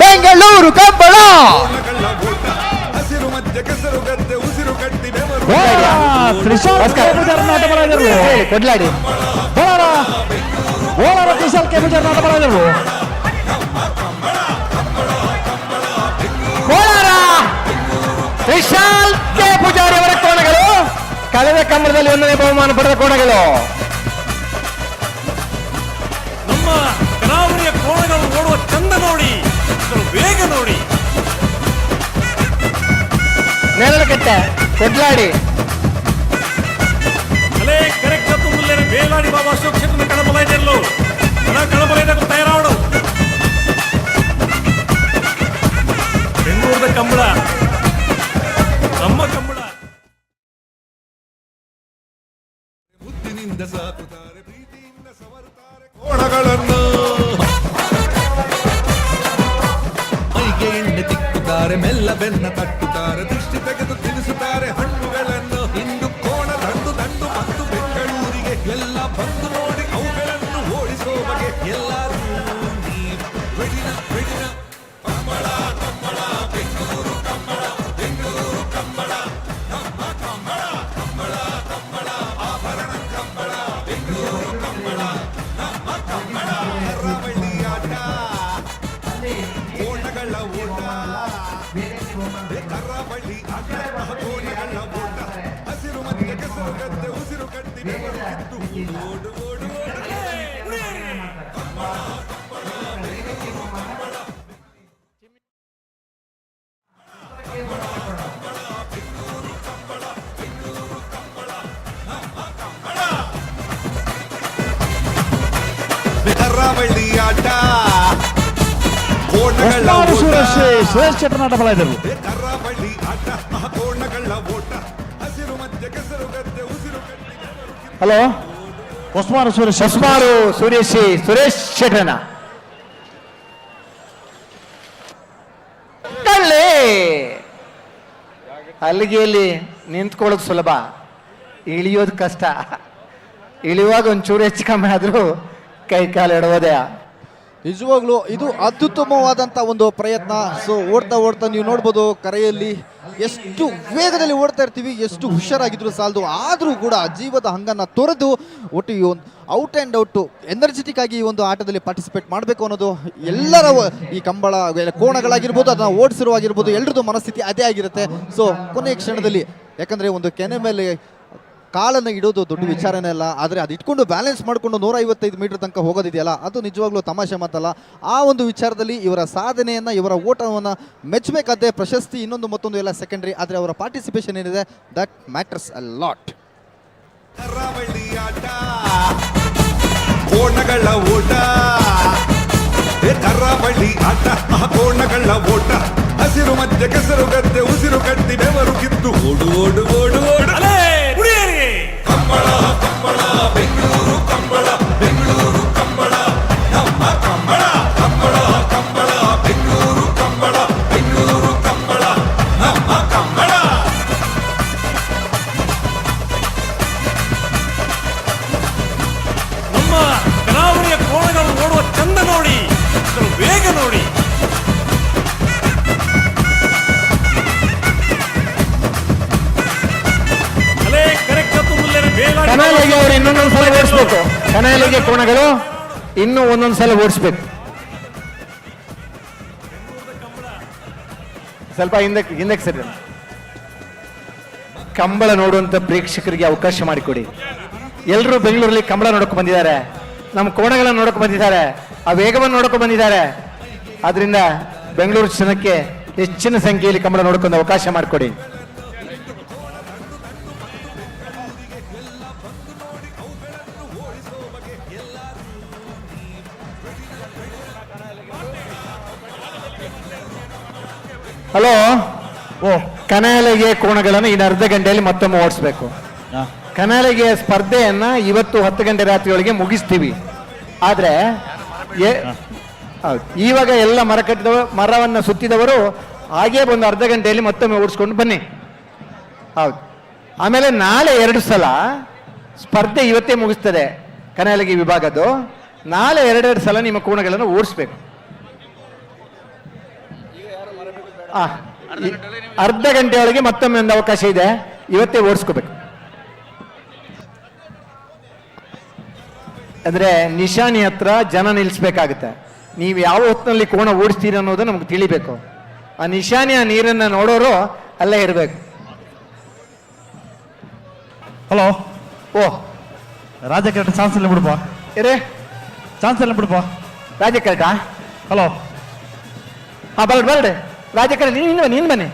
[SPEAKER 23] ಬೆಂಗಳೂರು ಕಂಬಳ.
[SPEAKER 15] ಹಸಿರು ಮಧ್ಯೆ ಕೆಸರು ಗದ್ದೆ ಉಸಿರು ಕಟ್ಟಿ ಬೆವರು
[SPEAKER 7] ಕೊಡ್ಲಾಡಿ ವಿಶಾಲ್ ಕೆ ಪೂಜಾರಿ ಅವರ ಕೋಣಗಳು ಕಳೆದ ಕಂಬಳದಲ್ಲಿ 1ನೇ ಬಹುಮಾನ ಪಡೆದ ಕೋಣಗಳು.
[SPEAKER 18] ನಮ್ಮ ಕರಾವಳಿಯ ಕೋಣಗಳು ಓಡುವ ಚಂದ ನೋಡಿ, ವೇಗ ನೋಡಿ.
[SPEAKER 7] ನೆಲಕಟ್ಟೆ ಕೊಡ್ಲಾಡಿ
[SPEAKER 18] ಅಲೆ ಕರೆಕ್ಟ್ ಮುಲ್ಲೆರ ಬೇಲಾಡಿ ಬಾಬಾ ಅಶೋಕ್ ಕ್ಷೇತ್ರದ ಕಣಬಲಯದಲ್ಲೂ ಕಣಬಲಯದ ತಯಾರಾವಡು ಬೆಂಗಳೂರದ ಕಂಬಳ ನಮ್ಮ ಕಂಬಳ.
[SPEAKER 15] ಮುದ್ದಿನಿಂದ ಸಾಕುತ್ತಾರೆ, ಪ್ರೀತಿಯಿಂದ ಸವರುತ್ತಾರೆ ಕೋಣಗಳನ್ನು, ಮೈಗೆ ಎಣ್ಣೆ ತಿಕ್ಕುತ್ತಾರೆ, ಮೆಲ್ಲ ಬೆನ್ನ ತಟ್ಟುತ್ತಾರೆ, ದೃಷ್ಟಿ ತೆಗೆದು ತಿನ್ನಿಸುತ್ತಾರೆ ಹಣ್ಣುಗಳನ್ನು. ಇಂದು ಕೋಣ ದಂಡು ದಂಡು ಮತ್ತು ಬೆಂಗಳೂರಿಗೆ ಎಲ್ಲ ಬಂದು ನೋಡಿ ಅವುಗಳನ್ನು ಓಡಿಸೋ ಬಗೆ. ಎಲ್ಲರೂ ಬೆಡಿನ ಬೆಡಿನ ಕಂಬಳ ಕಂಬಳ ಬೆಂಗಳೂರು ಕಂಬಳ, ಬೆಂಗಳೂರು ಕಂಬಳ ನಮ್ಮ ಕಂಬಳ, ಕಂಬಳ ಕಂಬಳ ಆಭರಣ ಕಂಬಳ, ಬೆಂಗಳೂರು ಕಂಬಳ ನಮ್ಮ ಕಂಬಳ. ಕರಾವಳಿ ಆಟ, ಕೋಣಗಳ ಓಟ, ಕರಾವಳಿ ಆಟ, ಕೋಣಗಳ ಓಟ, ಹಸಿರು ಮಧ್ಯೆ ಕೆಸರು ಗದ್ದೆ ಉಸಿರು ಕಟ್ಟಿ ಬೆವರು ಕಿತ್ತು ಓಡು ಓಡು ಓಡು. ಕರಾವಳಿ ಆಟ, ಕೋಣಗಳ
[SPEAKER 8] ಸುರೇಶ್ ಚಟನಾಟ ಬಲಾಯಿದರು.
[SPEAKER 15] ಕರಾವಳಿ ಆಟ, ಕೋಣಗಳ ಓಟ, ಹಸಿರು ಮಧ್ಯೆ ಕೆಸರು ಗದ್ದೆ ಉಸಿರು ಕಟ್ಟಿ.
[SPEAKER 8] ಹಲೋ ಹೊಸ್ಮಾರು
[SPEAKER 7] ಸುರೇಶ್ ಶೆಟ್ಟನ ಕಳ್ಳೆ. ಅಲ್ಲಿಗೆಯಲ್ಲಿ ನಿಂತ್ಕೊಳ್ಳೋದು ಸುಲಭ, ಇಳಿಯೋದು ಕಷ್ಟ. ಇಳಿಯುವಾಗ ಒಂಚೂರು ಹೆಚ್ಚು ಕಮ್ಮಿ ಆದರೂ ಕೈ ಕಾಲು ಎಡವೋದೆಯ.
[SPEAKER 23] ನಿಜವಾಗ್ಲೂ ಇದು ಅತ್ಯುತ್ತಮವಾದಂಥ ಒಂದು ಪ್ರಯತ್ನ. ಸೊ ಓಡ್ತಾ ನೀವು ನೋಡ್ಬೋದು ಕರೆಯಲ್ಲಿ ಎಷ್ಟು ವೇಗದಲ್ಲಿ ಓಡ್ತಾ ಇರ್ತೀವಿ, ಎಷ್ಟು ಹುಷಾರಾಗಿದ್ರು ಸಾಲದು. ಆದರೂ ಕೂಡ ಜೀವದ ಹಂಗನ್ನು ತೊರೆದು ಒಟ್ಟು ಈ ಒಂದು ಔಟ್ ಆ್ಯಂಡ್ ಔಟು ಎನರ್ಜೆಟಿಕ್ ಆಗಿ ಈ ಒಂದು ಆಟದಲ್ಲಿ ಪಾರ್ಟಿಸಿಪೇಟ್ ಮಾಡಬೇಕು ಅನ್ನೋದು ಎಲ್ಲರ ಈ ಕಂಬಳ ಕೋಣಗಳಾಗಿರ್ಬೋದು, ಅದನ್ನು ಓಡಿಸಿರುವಾಗಿರ್ಬೋದು, ಎಲ್ಲರದ್ದು ಮನಸ್ಥಿತಿ ಅದೇ ಆಗಿರುತ್ತೆ. ಸೊ ಕೊನೆಯ ಕ್ಷಣದಲ್ಲಿ, ಯಾಕಂದರೆ ಒಂದು ಕೆನೆ ಮೇಲೆ ಕಾಲನ್ನು ಇಡೋದು ದೊಡ್ಡ ವಿಚಾರನೇ ಅಲ್ಲ, ಆದರೆ ಅದು ಇಟ್ಕೊಂಡು ಬ್ಯಾಲೆನ್ಸ್ ಮಾಡಿಕೊಂಡು 155 ಮೀಟರ್ ತನಕ ಹೋಗೋದಿದೆಯಲ್ಲ, ಅದು ನಿಜವಾಗ್ಲೂ ತಮಾಷೆ ಮಾತಲ್ಲ. ಆ ಒಂದು ವಿಚಾರದಲ್ಲಿ ಇವರ ಸಾಧನೆಯನ್ನು, ಇವರ ಓಟವನ್ನು ಮೆಚ್ಚಬೇಕಾದ್ದೇ. ಪ್ರಶಸ್ತಿ ಇನ್ನೊಂದು ಮತ್ತೊಂದು ಎಲ್ಲ ಸೆಕೆಂಡ್ರಿ, ಆದರೆ ಅವರ ಪಾರ್ಟಿಸಿಪೇಷನ್ ಏನಿದೆ ದಟ್ ಮ್ಯಾಟರ್ಸ್ ಅ ಲಾಟ್.
[SPEAKER 15] ಕರಾವಳಿ ಆಟ, ಕೋಣಗಳ ಓಟ, ಕರಾವಳಿ ಆಟ, ಕೋಣಗಳ ಓಟ, ಹಸಿರು ಮಧ್ಯೆ ಕೆಸರು ಗದ್ದೆ ಉಸಿರು ಕಟ್ಟಿ ಬೆವರು ಕಿತ್ತು ಓಡು ಓಡು ಓಡು ಓಡು. ಕಂಬಳ ಕಂಬಳ ಬೆಂಗಳೂರು ಕಂಬಳ, ಬೆಂಗಳೂರು ಕಂಬಳ ನಮ್ಮ ಕಂಬಳ, ಕಂಬಳ ಕಂಬಳ ಬೆಂಗಳೂರು ಕಂಬಳ, ಬೆಂಗಳೂರು ಕಂಬಳ ನಮ್ಮ ಕಂಬಳ.
[SPEAKER 18] ನಮ್ಮ ಕರಾವಳಿಯ ಕೋಣಗಳು ಓಡುವ ಚಂದ ನೋಡಿ, ವೇಗ ನೋಡಿ.
[SPEAKER 7] ಬೆಂಗಳೂರು ಇನ್ನೊಂದೊಂದು ಸಲ ಓಡಿಸ್ಬೇಕು. ಕನಾಲಿಗೆ ಕೋಣಗಳು ಇನ್ನೂ ಒಂದೊಂದು ಸಲ ಓಡಿಸ್ಬೇಕು. ಸ್ವಲ್ಪ ಹಿಂದಕ್ಕೆ ಸರಿ. ಕಂಬಳ ನೋಡುವಂತ ಪ್ರೇಕ್ಷಕರಿಗೆ ಅವಕಾಶ ಮಾಡಿಕೊಡಿ. ಎಲ್ಲರೂ ಬೆಂಗಳೂರಲ್ಲಿ ಕಂಬಳ ನೋಡಕ್ ಬಂದಿದ್ದಾರೆ, ನಮ್ಮ ಕೋಣಗಳನ್ನು ನೋಡಕ್ ಬಂದಿದ್ದಾರೆ, ಆ ವೇಗವನ್ನು ನೋಡಕ್ ಬಂದಿದ್ದಾರೆ. ಆದ್ರಿಂದ ಬೆಂಗಳೂರು ಜನಕ್ಕೆ ಹೆಚ್ಚಿನ ಸಂಖ್ಯೆಯಲ್ಲಿ ಕಂಬಳ ನೋಡ್ಕೊಂಡು ಅವಕಾಶ ಮಾಡಿಕೊಡಿ. ಹಲೋ, ಕನಾಲಿಗೆ ಕೋಣಗಳನ್ನು ಇನ್ನು ಅರ್ಧ ಗಂಟೆಯಲ್ಲಿ ಮತ್ತೊಮ್ಮೆ ಓಡಿಸ್ಬೇಕು. ಕನಾಲಿಗೆ ಸ್ಪರ್ಧೆಯನ್ನ ಇವತ್ತು 10 ಗಂಟೆ ರಾತ್ರಿಯೊಳಗೆ ಮುಗಿಸ್ತೀವಿ. ಆದ್ರೆ ಇವಾಗ ಎಲ್ಲ ಮರ ಕಟ್ಟಿದವರು, ಮರವನ್ನ ಸುತ್ತಿದವರು ಹಾಗೇ ಒಂದು ಅರ್ಧ ಗಂಟೆಯಲ್ಲಿ ಮತ್ತೊಮ್ಮೆ ಓಡಿಸ್ಕೊಂಡು ಬನ್ನಿ. ಹೌದು. ಆಮೇಲೆ ನಾಳೆ 2 ಸಲ ಸ್ಪರ್ಧೆ ಇವತ್ತೇ ಮುಗಿಸ್ತದೆ ಕನಾಲಿಗೆ ವಿಭಾಗದ್ದು. ನಾಳೆ 2 ಸಲ ನಿಮ್ಮ ಕೋಣಗಳನ್ನು ಓಡಿಸ್ಬೇಕು. ಅರ್ಧ ಗಂಟೆಯೊಳಗೆ ಮತ್ತೊಮ್ಮೆ ಒಂದು ಅವಕಾಶ ಇದೆ, ಇವತ್ತೇ ಓಡಿಸ್ಕೋಬೇಕು. ಅಂದ್ರೆ ನಿಶಾನಿ ಹತ್ರ ಜನ ನಿಲ್ಲಿಸ್ಬೇಕಾಗುತ್ತೆ. ನೀವು ಯಾವ ಹೊತ್ತಿನಲ್ಲಿ ಕೋಣ ಓಡಿಸ್ತೀರಿ ಅನ್ನೋದು ನಮ್ಗೆ ತಿಳಿಬೇಕು. ಆ ನಿಶಾನಿಯ ನೀರನ್ನ ನೋಡೋರು ಅಲ್ಲೇ ಇರಬೇಕು.
[SPEAKER 8] ಹಲೋ,
[SPEAKER 7] ಓ
[SPEAKER 8] ರಾಜಕೀಯ ಚಾನ್ಸ್ ಇಲ್ಲ ಬಿಡಪ್ಪ,
[SPEAKER 7] ಚಾನ್ಸ್ ಇಲ್ಲ ಬಿಡಪ್ಪ. ರಾಜಕೀಯ
[SPEAKER 8] ಹಲೋ,
[SPEAKER 7] ಬರ್ಡೆ ರಾಜಕೀಯ ನೀನ್ ಬನ್ನಿ.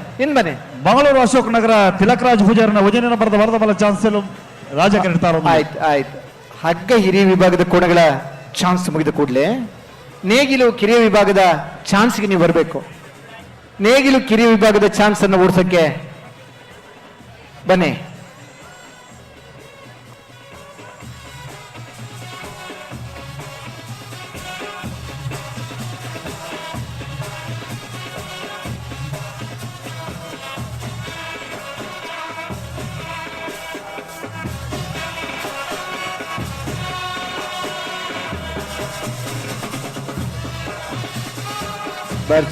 [SPEAKER 8] ಮಂಗಳೂರು ಅಶೋಕ್ ನಗರ ತಿಲಕ್ ರಾಜ್ ಪೂಜಾರನ ವಜನ ಬರೆದ ವರದಬಲ ಚಾನ್ಸಲ್ ರಾಜಕೀಯ.
[SPEAKER 7] ಆಯ್ತು. ಹಗ್ಗ ಹಿರಿಯ ವಿಭಾಗದ ಕೋಣಗಳ ಚಾನ್ಸ್ ಮುಗಿದ ಕೂಡಲೇ ನೇಗಿಲು ಕಿರಿಯ ವಿಭಾಗದ ಚಾನ್ಸ್ಗೆ ನೀವು ಬರಬೇಕು. ನೇಗಿಲು ಕಿರಿಯ ವಿಭಾಗದ ಚಾನ್ಸ್ ಅನ್ನು ಓಡಿಸಕ್ಕೆ ಬನ್ನಿ.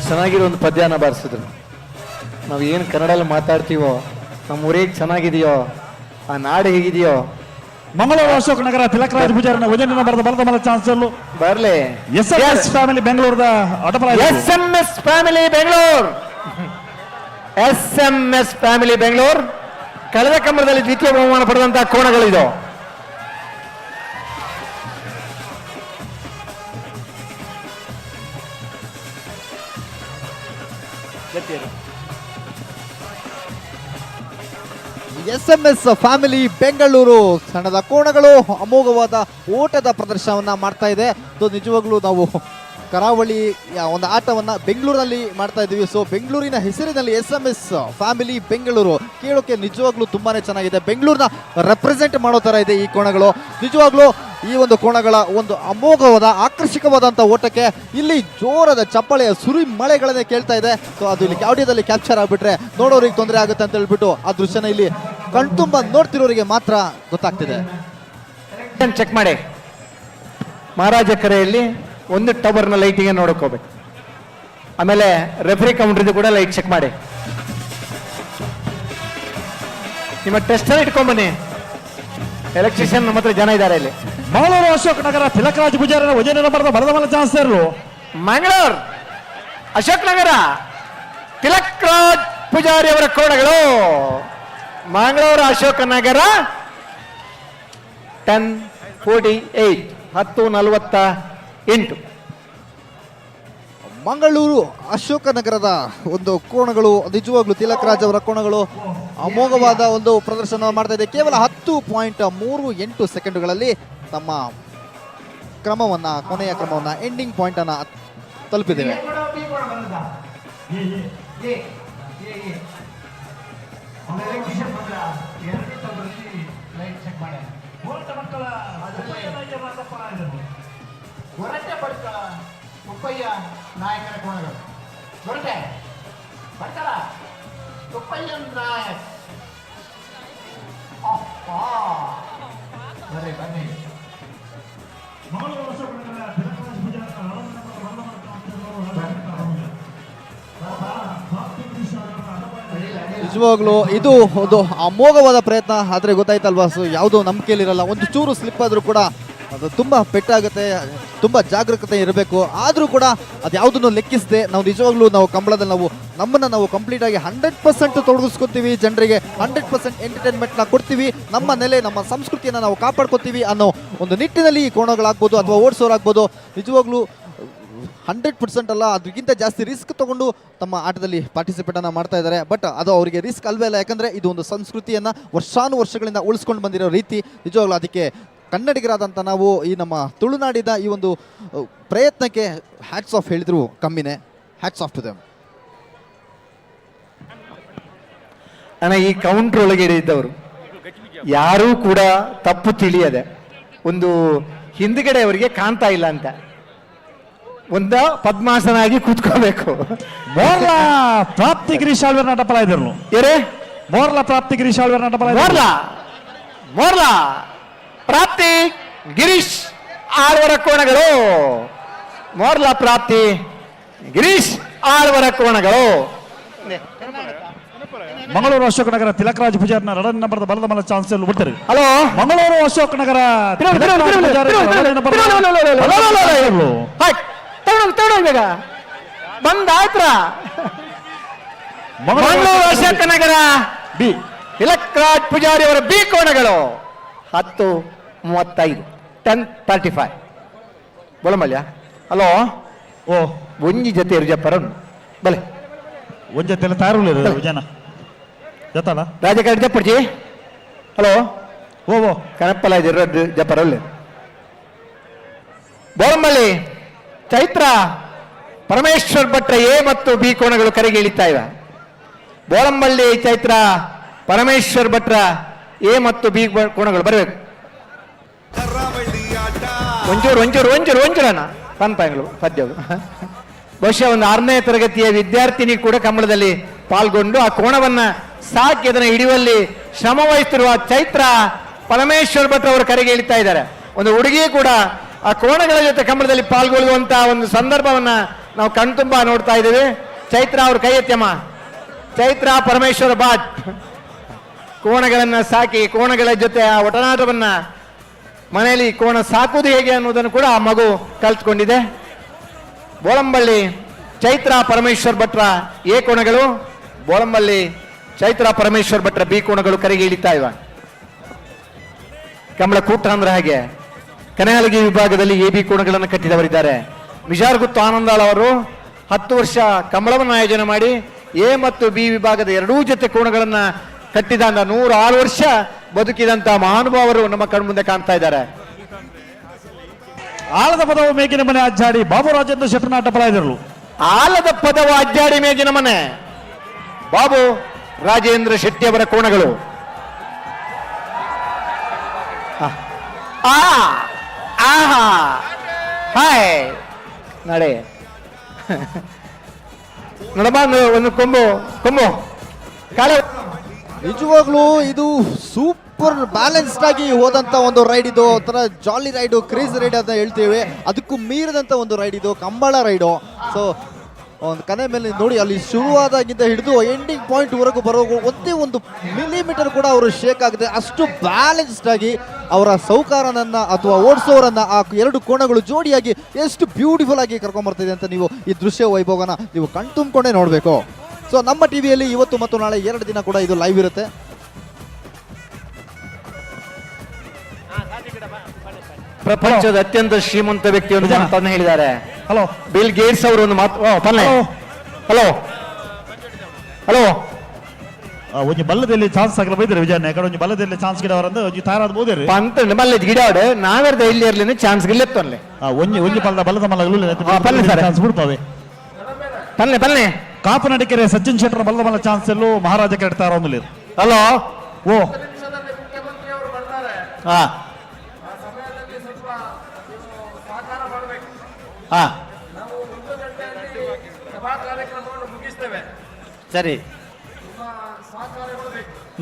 [SPEAKER 7] ಚೆನ್ನಾಗಿರೋ ಒಂದು ಪದ್ಯನ ಬಾರಿಸಿದ್ರು. ನಾವು ಏನು ಕನ್ನಡಲ್ಲಿ ಮಾತಾಡ್ತೀವೋ, ನಮ್ಮ ಊರಿಗೆ ಚೆನ್ನಾಗಿದೆಯೋ, ಆ ನಾಡು ಹೇಗಿದೆಯೋ.
[SPEAKER 8] ಮಂಗಳೂರು ಅಶೋಕ್ ನಗರ ತಿಲಕ್ ರಾಜ್ ಪೂಜಾರನ ವಜನ ಬರೆದ ಬಲದ ಚಾನ್ಸಲ್
[SPEAKER 7] ಬರ್ಲಿ.
[SPEAKER 8] SMS ಫ್ಯಾಮಿಲಿ ಬೆಂಗಳೂರದ ಅಟಪಲ.
[SPEAKER 7] SMS family Bengaluru, SMS family Bengaluru ಕಳೆದ ಕಂಬಳದಲ್ಲಿ ದ್ವಿತೀಯ ಬಹುಮಾನ ಪಡೆದಂತಹ ಕೋಣಗಳಿದು.
[SPEAKER 23] SMS ಫ್ಯಾಮಿಲಿ ಬೆಂಗಳೂರು ಸಣ್ಣದ ಕೋಣಗಳು ಅಮೋಘವಾದ ಓಟದ ಪ್ರದರ್ಶನವನ್ನ ಮಾಡ್ತಾ ಇದೆ. ನಿಜವಾಗ್ಲೂ ನಾವು ಕರಾವಳಿ ಒಂದು ಆಟವನ್ನ ಬೆಂಗಳೂರಲ್ಲಿ ಮಾಡ್ತಾ ಇದ್ದೀವಿ. ಸೊ ಬೆಂಗಳೂರಿನ ಹೆಸರಿನಲ್ಲಿ SMS ಫ್ಯಾಮಿಲಿ ಬೆಂಗಳೂರು ಕೇಳೋಕೆ ನಿಜವಾಗ್ಲೂ ತುಂಬಾನೇ ಚೆನ್ನಾಗಿದೆ. ಬೆಂಗಳೂರನ್ನ ರೆಪ್ರೆಸೆಂಟ್ ಮಾಡೋ ತರ ಇದೆ ಈ ಕೋಣಗಳು. ನಿಜವಾಗ್ಲೂ ಈ ಒಂದು ಕೋಣಗಳ ಒಂದು ಅಮೋಘವಾದ ಆಕರ್ಷಕವಾದಂಥ ಓಟಕ್ಕೆ ಇಲ್ಲಿ ಜೋರದ ಚಪ್ಪಳೆಯ ಸುರಿ ಮಳೆಗಳನ್ನೇ ಕೇಳ್ತಾ ಇದೆ. ಸೊ ಅದು ಇಲ್ಲಿ ಆಡಿಯೋದಲ್ಲಿ ಕ್ಯಾಪ್ಚರ್ ಆಗಿಬಿಟ್ರೆ ನೋಡೋರಿಗೆ ತೊಂದರೆ ಆಗುತ್ತೆ ಅಂತ ಹೇಳ್ಬಿಟ್ಟು ಆ ದೃಶ್ಯನ ಇಲ್ಲಿ ಕಣ್ತುಂಬ ನೋಡ್ತಿರೋರಿಗೆ ಮಾತ್ರ ಗೊತ್ತಾಗ್ತಿದೆ.
[SPEAKER 7] ಚೆಕ್ ಮಾಡಿ. ಮಹಾರಾಜ ಕರೆಯಲ್ಲಿ ಒಂದು ಟವರ್ನ ಲೈಟಿಗೆ ನೋಡ್ಕೋಬೇಕು. ಆಮೇಲೆ ರೆಫ್ರಿ ಕೌಂಟ್ರಿದು ಕೂಡ ಲೈಟ್ ಚೆಕ್ ಮಾಡಿ. ನಿಮ್ಮ ಟೆಸ್ಟರ್ ಇಟ್ಕೊಂಡ್ಬನ್ನಿ. ಎಲೆಕ್ಟ್ರಿಷಿಯನ್ ನಮ್ಮ ಹತ್ರ ಜನ ಇದ್ದಾರೆ ಇಲ್ಲಿ.
[SPEAKER 8] ಮಂಗಳೂರು ಅಶೋಕ್ ನಗರ ತಿಲಕ್ ರಾಜ್ ಪೂಜಾರನ ವಜನ ಬರೆದ ಬಲದ ಚಾನ್ಸ್.
[SPEAKER 7] ಮಂಗಳೂರು ಅಶೋಕ್ ನಗರ ತಿಲಕ್ ರಾಜ್ ಪೂಜಾರಿ ಅವರ ಕೋಣಗಳು. ಮಂಗಳೂರು ಅಶೋಕ ನಗರ 10:48 10:48.
[SPEAKER 23] ಮಂಗಳೂರು ಅಶೋಕ ನಗರದ ಒಂದು ಕೋಣಗಳು ನಿಜವಾಗ್ಲೂ ತಿಲಕ್ ರಾಜ್ ಅವರ ಕೋಣಗಳು ಅಮೋಘವಾದ ಒಂದು ಪ್ರದರ್ಶನ ಮಾಡ್ತಾ ಇದೆ. ಕೇವಲ 10.38 ಸೆಕೆಂಡುಗಳಲ್ಲಿ ತಮ್ಮ ಕ್ರಮವನ್ನ, ಕೊನೆಯ ಕ್ರಮವನ್ನ, ಎಂಡಿಂಗ್ ಪಾಯಿಂಟ್ ಅನ್ನ ತಲುಪಿದ್ದೇವೆ.
[SPEAKER 7] ನಾಯಕರ ಕೋಣಗಳು ಬರುತ್ತೆ ಬರ್ತಾರ. ತುಪ್ಪಯ್ಯ ನಾಯಕ್ ಬರ್ರಿ ಬನ್ನಿ.
[SPEAKER 23] ನಿಜವಾಗ್ಲೂ ಇದು ಒಂದು ಅಮೋಘವಾದ ಪ್ರಯತ್ನ. ಆದರೆ ಗೊತ್ತಾಯ್ತಲ್ವಾ, ಸೊ ಯಾವುದೋ ನಂಬಿಕೆಯಲ್ಲಿರಲ್ಲ, ಒಂದು ಚೂರು ಸ್ಲಿಪ್ ಆದರೂ ಕೂಡ ಅದು ತುಂಬ ಪೆಟ್ಟಾಗುತ್ತೆ, ತುಂಬ ಜಾಗರೂಕತೆ ಇರಬೇಕು. ಆದರೂ ಕೂಡ ಅದು ಯಾವುದನ್ನು ಲೆಕ್ಕಿಸದೆ ನಾವು ನಿಜವಾಗ್ಲೂ ನಾವು ಕಂಬಳದಲ್ಲಿ ನಮ್ಮನ್ನು ನಾವು ಕಂಪ್ಲೀಟಾಗಿ 100% ತೊಡಗಿಸ್ಕೊತೀವಿ, ಜನರಿಗೆ 100% ಎಂಟರ್ಟೈನ್ಮೆಂಟ್ನ ಕೊಡ್ತೀವಿ, ನಮ್ಮ ನೆಲೆ ನಮ್ಮ ಸಂಸ್ಕೃತಿಯನ್ನು ನಾವು ಕಾಪಾಡ್ಕೊತೀವಿ ಅನ್ನೋ ಒಂದು ನಿಟ್ಟಿನಲ್ಲಿ ಈ ಕೋಣಗಳಾಗ್ಬೋದು ಅಥವಾ ಓಡಿಸೋರಾಗ್ಬೋದು ನಿಜವಾಗ್ಲೂ 100% ಅಲ್ಲ, ಅದಕ್ಕಿಂತ ಜಾಸ್ತಿ ರಿಸ್ಕ್ ತಗೊಂಡು ತಮ್ಮ ಆಟದಲ್ಲಿ ಪಾರ್ಟಿಸಿಪೇಟನ್ನು ಮಾಡ್ತಾ ಇದ್ದಾರೆ. ಬಟ್ ಅದು ಅವರಿಗೆ ರಿಸ್ಕ್ ಅಲ್ವೇ ಅಲ್ಲ, ಯಾಕಂದರೆ ಇದು ಒಂದು ಸಂಸ್ಕೃತಿಯನ್ನು ವರ್ಷಾನುವರ್ಷಗಳಿಂದ ಉಳಿಸ್ಕೊಂಡು ಬಂದಿರೋ ರೀತಿ. ನಿಜವಾಗ್ಲೂ ಅದಕ್ಕೆ ಕನ್ನಡಿಗರಾದಂಥ ನಾವು ಈ ನಮ್ಮ ತುಳುನಾಡಿದ ಈ ಒಂದು ಪ್ರಯತ್ನಕ್ಕೆ ಹ್ಯಾಟ್ಸ್ ಆಫ್ ಹೇಳಿದ್ರು ಕಮ್ಮಿನೇ. Hats off to them.
[SPEAKER 7] ಅಣ್ಣ, ಈ ಕೌಂಟ್ರ್ ಒಳಗೆ ಇದ್ದವರು ಯಾರೂ ಕೂಡ ತಪ್ಪು ತಿಳಿಯದೆ ಒಂದು ಹಿಂದ್ಗಡೆ ಅವರಿಗೆ ಕಾಣ್ತಾ ಇಲ್ಲ ಅಂತ ಒಂದ ಪದ್ಮಾಸನಾಗಿ ಕೂತ್ಕೋಬೇಕು.
[SPEAKER 8] ಮೋರ್ಲ ಪ್ರಾಪ್ತಿ ಗಿರೀಶಾಳ್ವರ್ ನಟಪಲ ಇದ್ರು
[SPEAKER 7] ಏರೇ
[SPEAKER 8] ಮೋರ್ಲ ಪ್ರಾಪ್ತಿ ಗಿರೀಶಾಳ್ವರ್ ನಟಪಲ
[SPEAKER 7] ಮೋರ್ಲ ಪ್ರಾಪ್ತಿ ಗಿರೀಶ್ ಆಳ್ವರ ಕೋಣಗಳು. ಮೋರ್ಲ ಪ್ರಾಪ್ತಿ ಗಿರೀಶ್ ಆಳ್ವರ ಕೋಣಗಳು.
[SPEAKER 8] ಮಂಗಳೂರು ಅಶೋಕ ನಗರ ತಿಲಕರಾಜ್ ಪೂಜಾರ್ನ ರಡನ್ ನಂಬರ್ದ ಬಲದ ಮಲ ಚಾನ್ಸ್ ಬಿಡ್ತಾರೆ.
[SPEAKER 7] ಹಲೋ,
[SPEAKER 8] ಮಂಗಳೂರು ಅಶೋಕ ನಗರ
[SPEAKER 7] ಬೇಗ ಬಂದಾಯ್ತ್ರ. ಮಂಗಳೂರು ಅಶೋಕ ನಗರ ಬಿ ತಿಲಕರಾಜ್ ಪೂಜಾರಿ ಅವರ ಬಿ ಕೋಣಗಳು 10:35 10:35 ಬೋಳಮಲ್ಯ. ಹಲೋ,
[SPEAKER 8] ಓ
[SPEAKER 7] ಒಂಜಿ ಜೊತೆ ಇರುಜಪ್ಪರ ಬಲೆ
[SPEAKER 8] ಒಂಜ ತೆಲ ತಾರುಲ್ಲ ಜನ ಜತಲ್ಲ
[SPEAKER 7] ರಾಜಕಾರಣ ಜಪ್ಪಡ್ಜಿ. ಹಲೋ,
[SPEAKER 8] ಓ
[SPEAKER 7] ಕನಪ್ಪಲ ಇದ್ದು ಜಪ್ಪರಲ್ಲ. ಬೋಳಂಬಳ್ಳಿ ಚೈತ್ರ ಪರಮೇಶ್ವರ್ ಭಟ್ರ ಎ ಮತ್ತು ಬಿ ಕೋಣಗಳು ಕರೆಗೆ ಇಳಿತಾ ಇವೆ. ಬೋಳಂಬಳ್ಳಿ ಚೈತ್ರ ಪರಮೇಶ್ವರ್ ಭಟ್ರ ಎ ಮತ್ತು ಬಿ ಕೋಣಗಳು ಬರಬೇಕು. ಒಂಚೂರನ ಪನ್ಪಾಯಗಳು ಪದ್ಯಗಳು. ಬಹುಶಃ ಒಂದು 6ನೇ ತರಗತಿಯ ವಿದ್ಯಾರ್ಥಿನಿ ಕೂಡ ಕಂಬಳದಲ್ಲಿ ಪಾಲ್ಗೊಂಡು ಆ ಕೋಣವನ್ನ ಸಾಕಿ ಅದನ್ನು ಹಿಡಿಯುವಲ್ಲಿ ಶ್ರಮ ವಹಿಸುತ್ತಿರುವ ಚೈತ್ರ ಪರಮೇಶ್ವರ್ ಭಟ್ರ ಅವರು ಕರೆಗೆ ಇಳಿತಾ ಇದ್ದಾರೆ. ಒಂದು ಹುಡುಗಿ ಕೂಡ ಆ ಕೋಣಗಳ ಜೊತೆ ಕಂಬಳದಲ್ಲಿ ಪಾಲ್ಗೊಳ್ಳುವಂತಹ ಒಂದು ಸಂದರ್ಭವನ್ನ ನಾವು ಕಣ್ತುಂಬ ನೋಡ್ತಾ ಇದ್ದೇವೆ. ಚೈತ್ರ ಅವ್ರ ಕೈ ಎತ್ತಮ್ಮ. ಚೈತ್ರ ಪರಮೇಶ್ವರ ಭಟ್ ಕೋಣಗಳನ್ನ ಸಾಕಿ ಕೋಣಗಳ ಜೊತೆ ಆ ಒಡನಾಟವನ್ನ ಮನೆಯಲ್ಲಿ ಕೋಣ ಸಾಕುವುದು ಹೇಗೆ ಅನ್ನೋದನ್ನು ಕೂಡ ಆ ಮಗು ಕಲ್ತ್ಕೊಂಡಿದೆ. ಬೋಳಂಬಳ್ಳಿ ಚೈತ್ರ ಪರಮೇಶ್ವರ್ ಭಟ್ರ ಎ ಕೋಣಗಳು, ಬೋಳಂಬಳ್ಳಿ ಚೈತ್ರ ಪರಮೇಶ್ವರ್ ಭಟ್ರ ಬಿ ಕೋಣಗಳು ಕರೆಗೆ ಇಳಿತಾ ಇವೆ. ಕಂಬಳ ಕೂಟ ಅಂದ್ರೆ ಹಾಗೆ ಕನಹಲಗಿ ವಿಭಾಗದಲ್ಲಿ ಎ ಬಿ ಕೋಣಗಳನ್ನು ಕಟ್ಟಿದವರಿದ್ದಾರೆ. ಮಿಜಾರ್ಗುತ್ತು ಆನಂದಾಳ್ ಅವರು 10 ವರ್ಷ ಕಂಬಳವನ್ನು ಆಯೋಜನೆ ಮಾಡಿ ಎ ಮತ್ತು ಬಿ ವಿಭಾಗದ ಎರಡೂ ಜೊತೆ ಕೋಣಗಳನ್ನ ಕಟ್ಟಿದ 106 ವರ್ಷ ಬದುಕಿದಂತ ಮಹಾನುಭಾವರು ನಮ್ಮ ಕಣ್ಮುಂದೆ ಕಾಣ್ತಾ ಇದ್ದಾರೆ.
[SPEAKER 8] ಆಲದ ಪದವು ಮೇಗಿನ ಮನೆ ಅಜ್ಜಾಡಿ ಬಾಬು ರಾಜೇಂದ್ರ ಶೆಟ್ಟರ್ ನಾಟಪಲ ಇದ್ರು.
[SPEAKER 7] ಆಲದ ಪದವು ಅಜ್ಜಾಡಿ ಮೇಗಿನ ಮನೆ ಬಾಬು ರಾಜೇಂದ್ರ ಶೆಟ್ಟಿ ಅವರ ಕೋಣಗಳು. ಹಾಯ್ ನಡೆ ನಡಬ ಒಂದು ಕೊಂಬು ಕಾಳೆ.
[SPEAKER 23] ನಿಜವಾಗ್ಲೂ ಇದು ಸೂಪರ್ ಬ್ಯಾಲೆನ್ಸ್ಡ್ ಆಗಿ ಹೋದಂತ ಒಂದು ರೈಡ್ ಇದು. ಒಂಥರ ಜಾಲಿ ರೈಡು, ಕ್ರೇಜ್ ರೈಡ್ ಅಂತ ಹೇಳ್ತೀವಿ. ಅದಕ್ಕೂ ಮೀರಿದಂತ ಒಂದು ರೈಡ್ ಇದು, ಕಂಬಳ ರೈಡು. ಸೊ ಒಂದು ಕನೆ ಮೇಲೆ ನೋಡಿ, ಅಲ್ಲಿ ಶುರುವಾದಾಗಿಂದ ಹಿಡಿದು ಎಂಡಿಂಗ್ ಪಾಯಿಂಟ್ ವರೆಗೂ ಬರೋ ಒಂದೇ ಒಂದು ಮಿಲಿಮೀಟರ್ ಕೂಡ ಅವರು ಶೇಕ್ ಆಗಿದೆ. ಅಷ್ಟು ಬ್ಯಾಲೆನ್ಸ್ಡ್ ಆಗಿ ಅವರ ಸೌಕಾರನನ್ನ ಅಥವಾ ಓಡಿಸೋರನ್ನ ಆ ಎರಡು ಕೋಣಗಳು ಜೋಡಿಯಾಗಿ ಎಷ್ಟು ಬ್ಯೂಟಿಫುಲ್ ಆಗಿ ಕರ್ಕೊಂಡ್ಬರ್ತಿದೆ ಅಂತ ನೀವು ಈ ದೃಶ್ಯ ವೈಭವನ ನೀವು ಕಣ್ತುಂಬ್ಕೊಂಡೇ ನೋಡಬೇಕು. ಸೊ ನಮ್ಮ ಟಿವಿಯಲ್ಲಿ ಇವತ್ತು ಮತ್ತು ನಾಳೆ 2 ದಿನ ಕೂಡ ಇದು ಲೈವ್ ಇರುತ್ತೆ.
[SPEAKER 7] ಪ್ರಪಂಚದ ಅತ್ಯಂತ ಶ್ರೀಮಂತ ವ್ಯಕ್ತಿಯನ್ನು ಮಾತನ್ನು ಹೇಳಿದ್ದಾರೆ.
[SPEAKER 8] ಹಲೋ,
[SPEAKER 7] ಬಿಲ್ ಗೇಟ್ಸ್ ಅವರು ಒಂದು ಮಾತು. ಹಲೋ ಹಲೋ
[SPEAKER 8] ಒಂಜಿ ಬಲ್ಲದಲ್ಲಿ ಚಾನ್ಸ್ ಆಗಲ್ಲ ಬೈದ್ರೆ ವಿಜಯನ ಕಡೆ ಒಂಜಿ ಬಲ್ಲದಲ್ಲಿ ಚಾನ್ಸ್ ಗಿಡವರಂದು ಒಂಜಿ ತಾರಾದ ಬೋದೇರಿ
[SPEAKER 7] ಪಂತ ಬಲ್ಲ ಗಿಡಾಡು ನಾವೇರ್ದ ಇಲ್ಲಿ ಇರ್ಲಿನ ಚಾನ್ಸ್ ಗಿಲ್ಲೆತ್ತಲ್ಲಿ
[SPEAKER 8] ಒಂಜಿ ಬಲ್ಲದ ಮಲ್ಲ ಚಾನ್ಸ್ ಬಿಡ್ತವೆ.
[SPEAKER 7] ಪಲ್ಲೆ
[SPEAKER 8] ಕಾಪನಡಿಕೆರೆ ಸಚಿನ್ ಶೆಟ್ಟರ್ ಬಲ್ಲದ ಮಲ್ಲ ಚಾನ್ಸ್ ಎಲ್ಲೂ ಮಹಾರಾಜ ಕೆಡ್ತಾರ ಒಂದು.
[SPEAKER 7] ಹಲೋ
[SPEAKER 8] ಓ
[SPEAKER 4] ಸರಿ,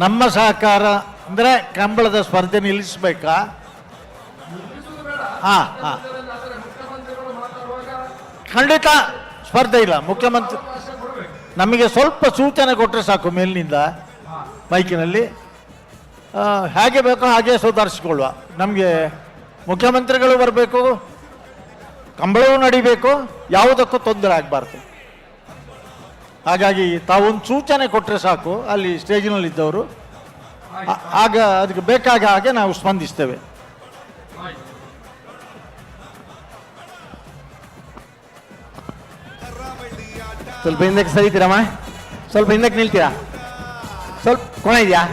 [SPEAKER 4] ನಮ್ಮ ಸಹಕಾರ ಅಂದ್ರೆ ಕಂಬಳದ ಸ್ಪರ್ಧೆ ನಿಲ್ಲಿಸ್ಬೇಕಾ? ಖಂಡಿತ ಸ್ಪರ್ಧೆ ಇಲ್ಲ. ಮುಖ್ಯಮಂತ್ರಿ ನಮಗೆ ಸ್ವಲ್ಪ ಸೂಚನೆ ಕೊಟ್ಟರೆ ಸಾಕು ಮೇಲಿನಿಂದ. ಮೈಕಿನಲ್ಲಿ. ಹೇಗೆ ಬೇಕೋ ಹಾಗೆ ಸುಧಾರಿಸಿಕೊಳ್ಳುವ. ನಮಗೆ ಮುಖ್ಯಮಂತ್ರಿಗಳು ಬರಬೇಕು, ಕಂಬಳವೂ ನಡಿಬೇಕು, ಯಾವುದಕ್ಕೂ ತೊಂದರೆ ಆಗಬಾರ್ದು. ಹಾಗಾಗಿ ತಾವೊಂದು ಸೂಚನೆ ಕೊಟ್ಟರೆ ಸಾಕು ಅಲ್ಲಿ ಸ್ಟೇಜಿನಲ್ಲಿದ್ದವರು, ಆಗ ಅದಕ್ಕೆ ಬೇಕಾಗ ಹಾಗೆ ನಾವು ಸ್ಪಂದಿಸ್ತೇವೆ.
[SPEAKER 7] ಸ್ವಲ್ಪ ಹಿಂದಕ್ಕೆ ಸರಿತೀರಮ್ಮ, ಸ್ವಲ್ಪ ಹಿಂದಕ್ಕೆ ನಿಲ್ತೀರಾ? ಸ್ವಲ್ಪ ಕೋಣ ಇದೆಯಾ?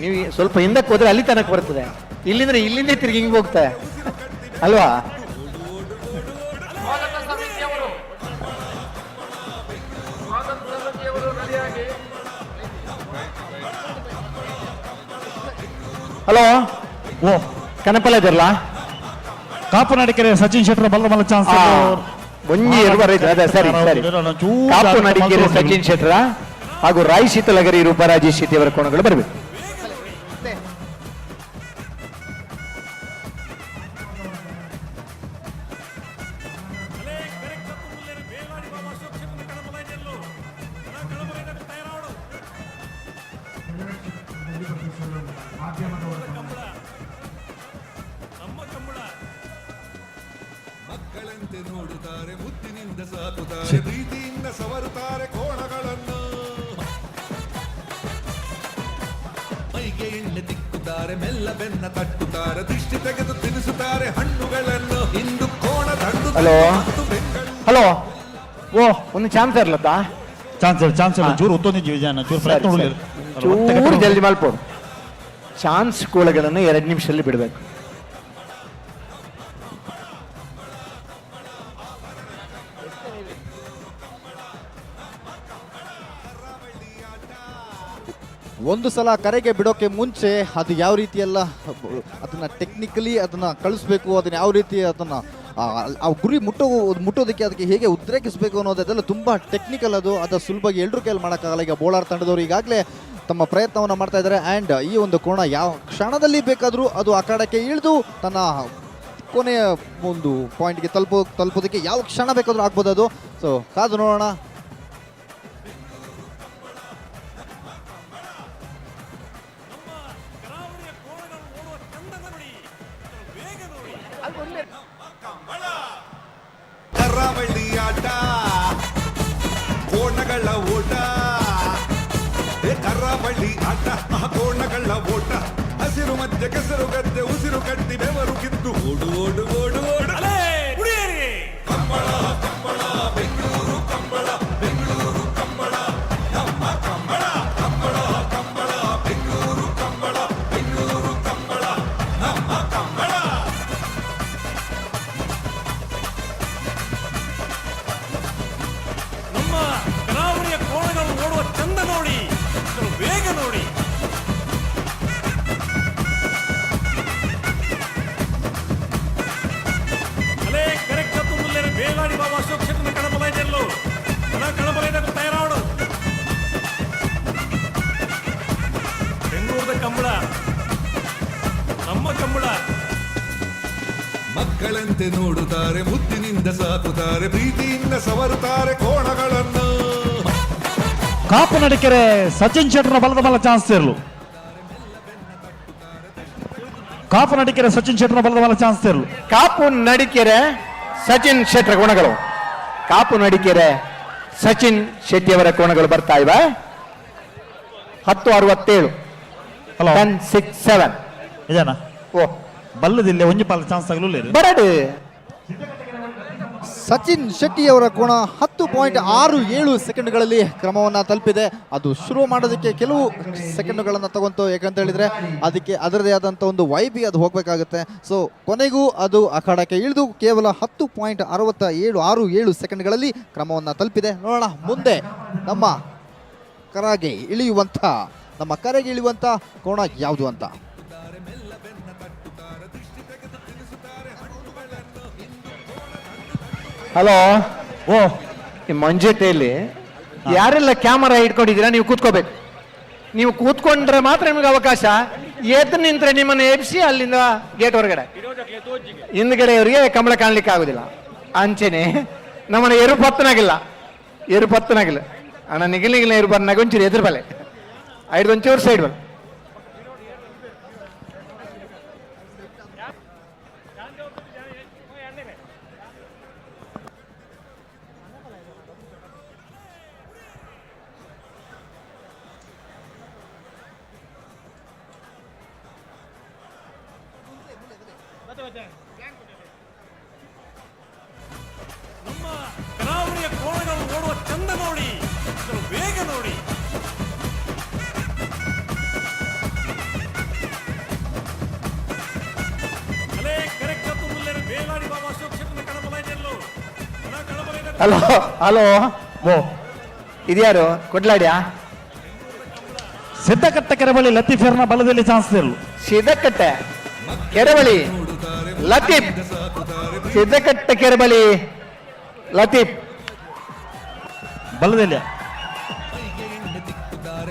[SPEAKER 7] ನೀವು ಸ್ವಲ್ಪ ಹಿಂದಕ್ಕೆ ಹೋದ್ರೆ ಅಲ್ಲಿ ತನಕ ಬರ್ತದೆ, ಇಲ್ಲಿಂದ ತಿರುಗಿ ಹಿಂಗೆ ಹೋಗ್ತಾರೆ ಅಲ್ವಾ? ಹಲೋ, ಓ ಕನಪಲ್ಲ ಇದಿರಲ್ಲ,
[SPEAKER 8] ಕಾಪುನಡಿಕೆರೆ ಸಚಿನ್ ಶೆಟ್ಟರ್ ಬಲದ ಚಾನ್ಸ್
[SPEAKER 7] ಒಂಜಿ ಅದೇ ಸರಿ ಸರಿ. ಕಾಪುನಡಿಕೆರೆ ಸಚಿನ್ ಶೆಟ್ಟರ ಹಾಗೂ ರಾಯ್ ಶೀತಲಗರಿ ರೂಪರಾಜೇಶ್ ಶೆಟ್ಟಿ ಅವರ ಕೋಣಗಳು ಬರಬೇಕು.
[SPEAKER 15] ಮಕ್ಕಳಂತೆ ನೋಡುತ್ತಾರೆ, ಮುತ್ತಿನಿಂದ ಸಾಕುತ್ತಾರೆ, ಪ್ರೀತಿಯಿಂದ ಸವರುತ್ತಾರೆ ಕೋಣಗಳನ್ನು. ಮೈಗೆ ಎಣ್ಣೆ ತಿಕ್ಕುತ್ತಾರೆ, ಮೆಲ್ಲ ಬೆನ್ನ ತಟ್ಟುತ್ತಾರೆ, ದಿಷ್ಟಿ ತೆಗೆದು ತಿನ್ನಿಸುತ್ತಾರೆ ಹಣ್ಣುಗಳನ್ನು. ಇಂದು ಕೋಣದ ಹಣ್ಣು.
[SPEAKER 7] ಹಲೋ ಹಲೋ, ಓ ಒಂದು ಚಾನ್ಸ್ ಇರ್ಲತ್ತಾ?
[SPEAKER 8] ಚಾನ್ಸ್ ಚೂರು
[SPEAKER 7] ಚೂರು ಜಲ್ದಿ ಮಲ್ಪೋದು. ಚಾನ್ಸ್ ಕೋಳಗಳನ್ನು 2 ನಿಮಿಷದಲ್ಲಿ ಬಿಡಬೇಕು.
[SPEAKER 23] ಒಂದು ಸಲ ಕರೆಗೆ ಬಿಡೋಕೆ ಮುಂಚೆ ಅದು ಯಾವ ರೀತಿ ಎಲ್ಲ ಅದನ್ನ ಟೆಕ್ನಿಕಲಿ ಅದನ್ನ ಕಳಿಸ್ಬೇಕು, ಅದನ್ನ ಯಾವ ರೀತಿ ಅದನ್ನ ಆ ಗುರಿ ಮುಟ್ಟೋದಕ್ಕೆ ಅದಕ್ಕೆ ಹೇಗೆ ಉದ್ರೇಕಿಸಬೇಕು ಅನ್ನೋದೆಲ್ಲ ತುಂಬ ಟೆಕ್ನಿಕಲ್. ಅದು ಸುಲಭವಾಗಿ ಎಲ್ಲರೂ ಕೈಯಲ್ಲಿ ಮಾಡೋಕ್ಕಾಗಲ್ಲ. ಈಗ ಬೋಳಾರ್ ತಂಡದವರು ಈಗಾಗಲೇ ತಮ್ಮ ಪ್ರಯತ್ನವನ್ನು ಮಾಡ್ತಾ ಇದ್ದಾರೆ. ಆ್ಯಂಡ್ ಈ ಒಂದು ಕೋಣ ಯಾವ ಕ್ಷಣದಲ್ಲಿ ಬೇಕಾದರೂ ಅದು ಅಖಾಡಕ್ಕೆ ಇಳಿದು ತನ್ನ ಕೊನೆಯ ಒಂದು ಪಾಯಿಂಟ್ಗೆ ತಲುಪೋದಕ್ಕೆ ಯಾವ ಕ್ಷಣ ಬೇಕಾದರೂ ಆಗ್ಬೋದು ಅದು. ಸೊ ಕಾದು ನೋಡೋಣ.
[SPEAKER 15] ಕರಾವಳಿ ಆಟ, ಕೋಣಗಳ ಓಟ, ಕರಾವಳಿ ಆಟ, ಕೋಣಗಳ ಓಟ, ಹಸಿರು ಮಧ್ಯೆ ಕೆಸರು ಗದ್ದೆ, ಉಸಿರು ಕಟ್ಟಿ ಬೆವರು ಕಿತ್ತು ಓಡು ಓಡು ಓಡು ಓಡು. ಕಂಬಳ ಕಂಬಳ ಬೆಂಗಳೂರು ಕಂಬಳ, ಬೆಂಗಳೂರು ಕಂಬಳ ನಮ್ಮ ಕಂಬಳ, ಕಂಬಳ ಕಂಬಳ ಬೆಂಗಳೂರು ಕಂಬಳ, ಬೆಂಗಳೂರು ಕಂಬಳ ನಮ್ಮ ಕಂಬಳ.
[SPEAKER 18] ನಮ್ಮ ಕರಾವಳಿಯ ಕೋಣಗಳು ಓಡುವ ಚಂದ ನೋಡಿ, ವೇಗ ನೋಡಿ. ಅಲೇ ಕರೆಕ್ಟ್ ಮುಲ್ಲೇರು ಬೇಲಾಡಿ ಬಾಬಾ ಅಶೋಕ್ ಕ್ಷೇತ್ರ ಕಣಬಲಯದಲ್ಲೂ ಕಣಬಲಯದ ತಯಾರಾಡು. ಬೆಂಗಳೂರದ ಕಂಬಳ ನಮ್ಮ ಕಂಬಳ.
[SPEAKER 15] ಮಕ್ಕಳಂತೆ ನೋಡುತ್ತಾರೆ, ಮುತ್ತಿನಿಂದ ಸಾಕುತ್ತಾರೆ, ಪ್ರೀತಿಯಿಂದ ಸವರುತ್ತಾರೆ ಕೋಣಗಳನ್ನು.
[SPEAKER 8] ಕಾಪುನಡಿಕೆರೆ ಸಚಿನ್ ಶೆಟ್ಟರ್ ಬಲದ ಚಾನ್ಸ್ ಇರಲು. ಕಾಪುನಡಿಕೆರೆ ಸಚಿನ್ ಶೆಟ್ಟರ್ ಬಲದ ಚಾನ್ಸ್ ಇರಲು.
[SPEAKER 7] ಕಾಪುನಡಿಕೆರೆ ಸಚಿನ್ ಶೆಟ್ಟರ್ ಕೋಣಗಳು, ಕಾಪುನಡಿಕೆರೆ ಸಚಿನ್ ಶೆಟ್ಟಿ ಅವರ ಕೋಣಗಳು ಬರ್ತಾ ಇವೆ. 10:67. 10:67
[SPEAKER 8] ಇದೇನಾ? ಓ ಬಲ್ಲದಿಲ್ಲ ಒಂಜಿ ಪಾಲ ಚಾನ್ಸ್ ಆಗಲೂ
[SPEAKER 7] ಬರಡು.
[SPEAKER 23] ಸಚಿನ್ ಶೆಟ್ಟಿ ಅವರ ಕೋಣ 10.67 ಸೆಕೆಂಡ್ಗಳಲ್ಲಿ ಕ್ರಮವನ್ನು ತಲುಪಿದೆ. ಅದು ಶುರು ಮಾಡೋದಕ್ಕೆ ಕೆಲವು ಸೆಕೆಂಡ್ಗಳನ್ನು ತಗೊಂತು, ಯಾಕಂತ ಹೇಳಿದ್ರೆ ಅದಕ್ಕೆ ಅದರದೇ ಆದಂಥ ಒಂದು ವೈಬಿ ಅದು ಹೋಗಬೇಕಾಗುತ್ತೆ. ಸೊ ಕೊನೆಗೂ ಅದು ಅಖಾಡಕ್ಕೆ ಇಳಿದು ಕೇವಲ 10.67 ಸೆಕೆಂಡ್ಗಳಲ್ಲಿ ಕ್ರಮವನ್ನು ತಲುಪಿದೆ. ನೋಡೋಣ ಮುಂದೆ ನಮ್ಮ ಕರೆಗೆ ಇಳಿಯುವಂಥ ಕೋಣ ಯಾವುದು ಅಂತ.
[SPEAKER 7] ಹಲೋ, ಓ ಈ ಮಂಜೆತೆಯಲ್ಲಿ ಯಾರೆಲ್ಲ ಕ್ಯಾಮರಾ ಇಟ್ಕೊಂಡಿದ್ದೀರಾ ನೀವು ಕೂತ್ಕೋಬೇಕು. ನೀವು ಕೂತ್ಕೊಂಡ್ರೆ ಮಾತ್ರ ನಿಮಗೆ ಅವಕಾಶ. ಎದ್ದು ನಿಂತ್ರೆ ನಿಮ್ಮನ್ನು ಎಬ್ಸಿ ಅಲ್ಲಿಂದ ಗೇಟ್ ಹೊರಗಡೆ ಹಿಂದ್ಗಡೆಯವರಿಗೆ ಕಂಬಳ ಕಾಣ್ಲಿಕ್ಕೆ ಆಗುದಿಲ್ಲ. ಅಂಚೆನೆ ನಮ್ಮನ್ನ ಎರುಪತ್ತನಾಗಿಲ್ಲ ಅಣ್ಣ, ನಿಗಿಲಿಗಿಲ್ಲ ಎರುಪತ್ತನಾಗ ಒಂಚೂರು ಎದುರು ಬಲೆ ಐದು ಒಂಚೂರು ಸೈಡ್ ಬಲ್.
[SPEAKER 18] ನಮ್ಮ ಕರಾವಳಿಯ ಕೋಣಗಳು ಓಡುವ ಚಂದ ನೋಡಿ, ಇದರ ವೇಗ ನೋಡಿ. ಅಲೇ ಕರೆಕ್ಟ್ ಮುಲ್ಲೆರ ಬೇಲಾಡಿ ಬಾಬಾ ಅಶೋಕ್ ಕ್ಷೇತ್ರದ ಕಣಬಲೈದೆಲ್ಲೋ
[SPEAKER 7] ಹಲೋ ಹಲೋ ಓ ಇದ್ಯಾರು ಕೊಡ್ಲಾಡ್ಯಾ?
[SPEAKER 8] ಸಿದ್ದಕಟ್ಟೆ ಕೆರೆಬಳಿ ಲತೀಫರ್ನ ಬಲದಲ್ಲಿ ಚಾನ್ಸ್ ಇರಲು.
[SPEAKER 7] ಸಿದ್ದಕಟ್ಟೆ ಕೆರೆಬಳಿ ಲತೀಫ್, ಸಿದ್ದಕಟ್ಟೆ ಕೆರೆಬಳಿ ಲತೀಫ್
[SPEAKER 8] ಬಲದಲ್ಲಿ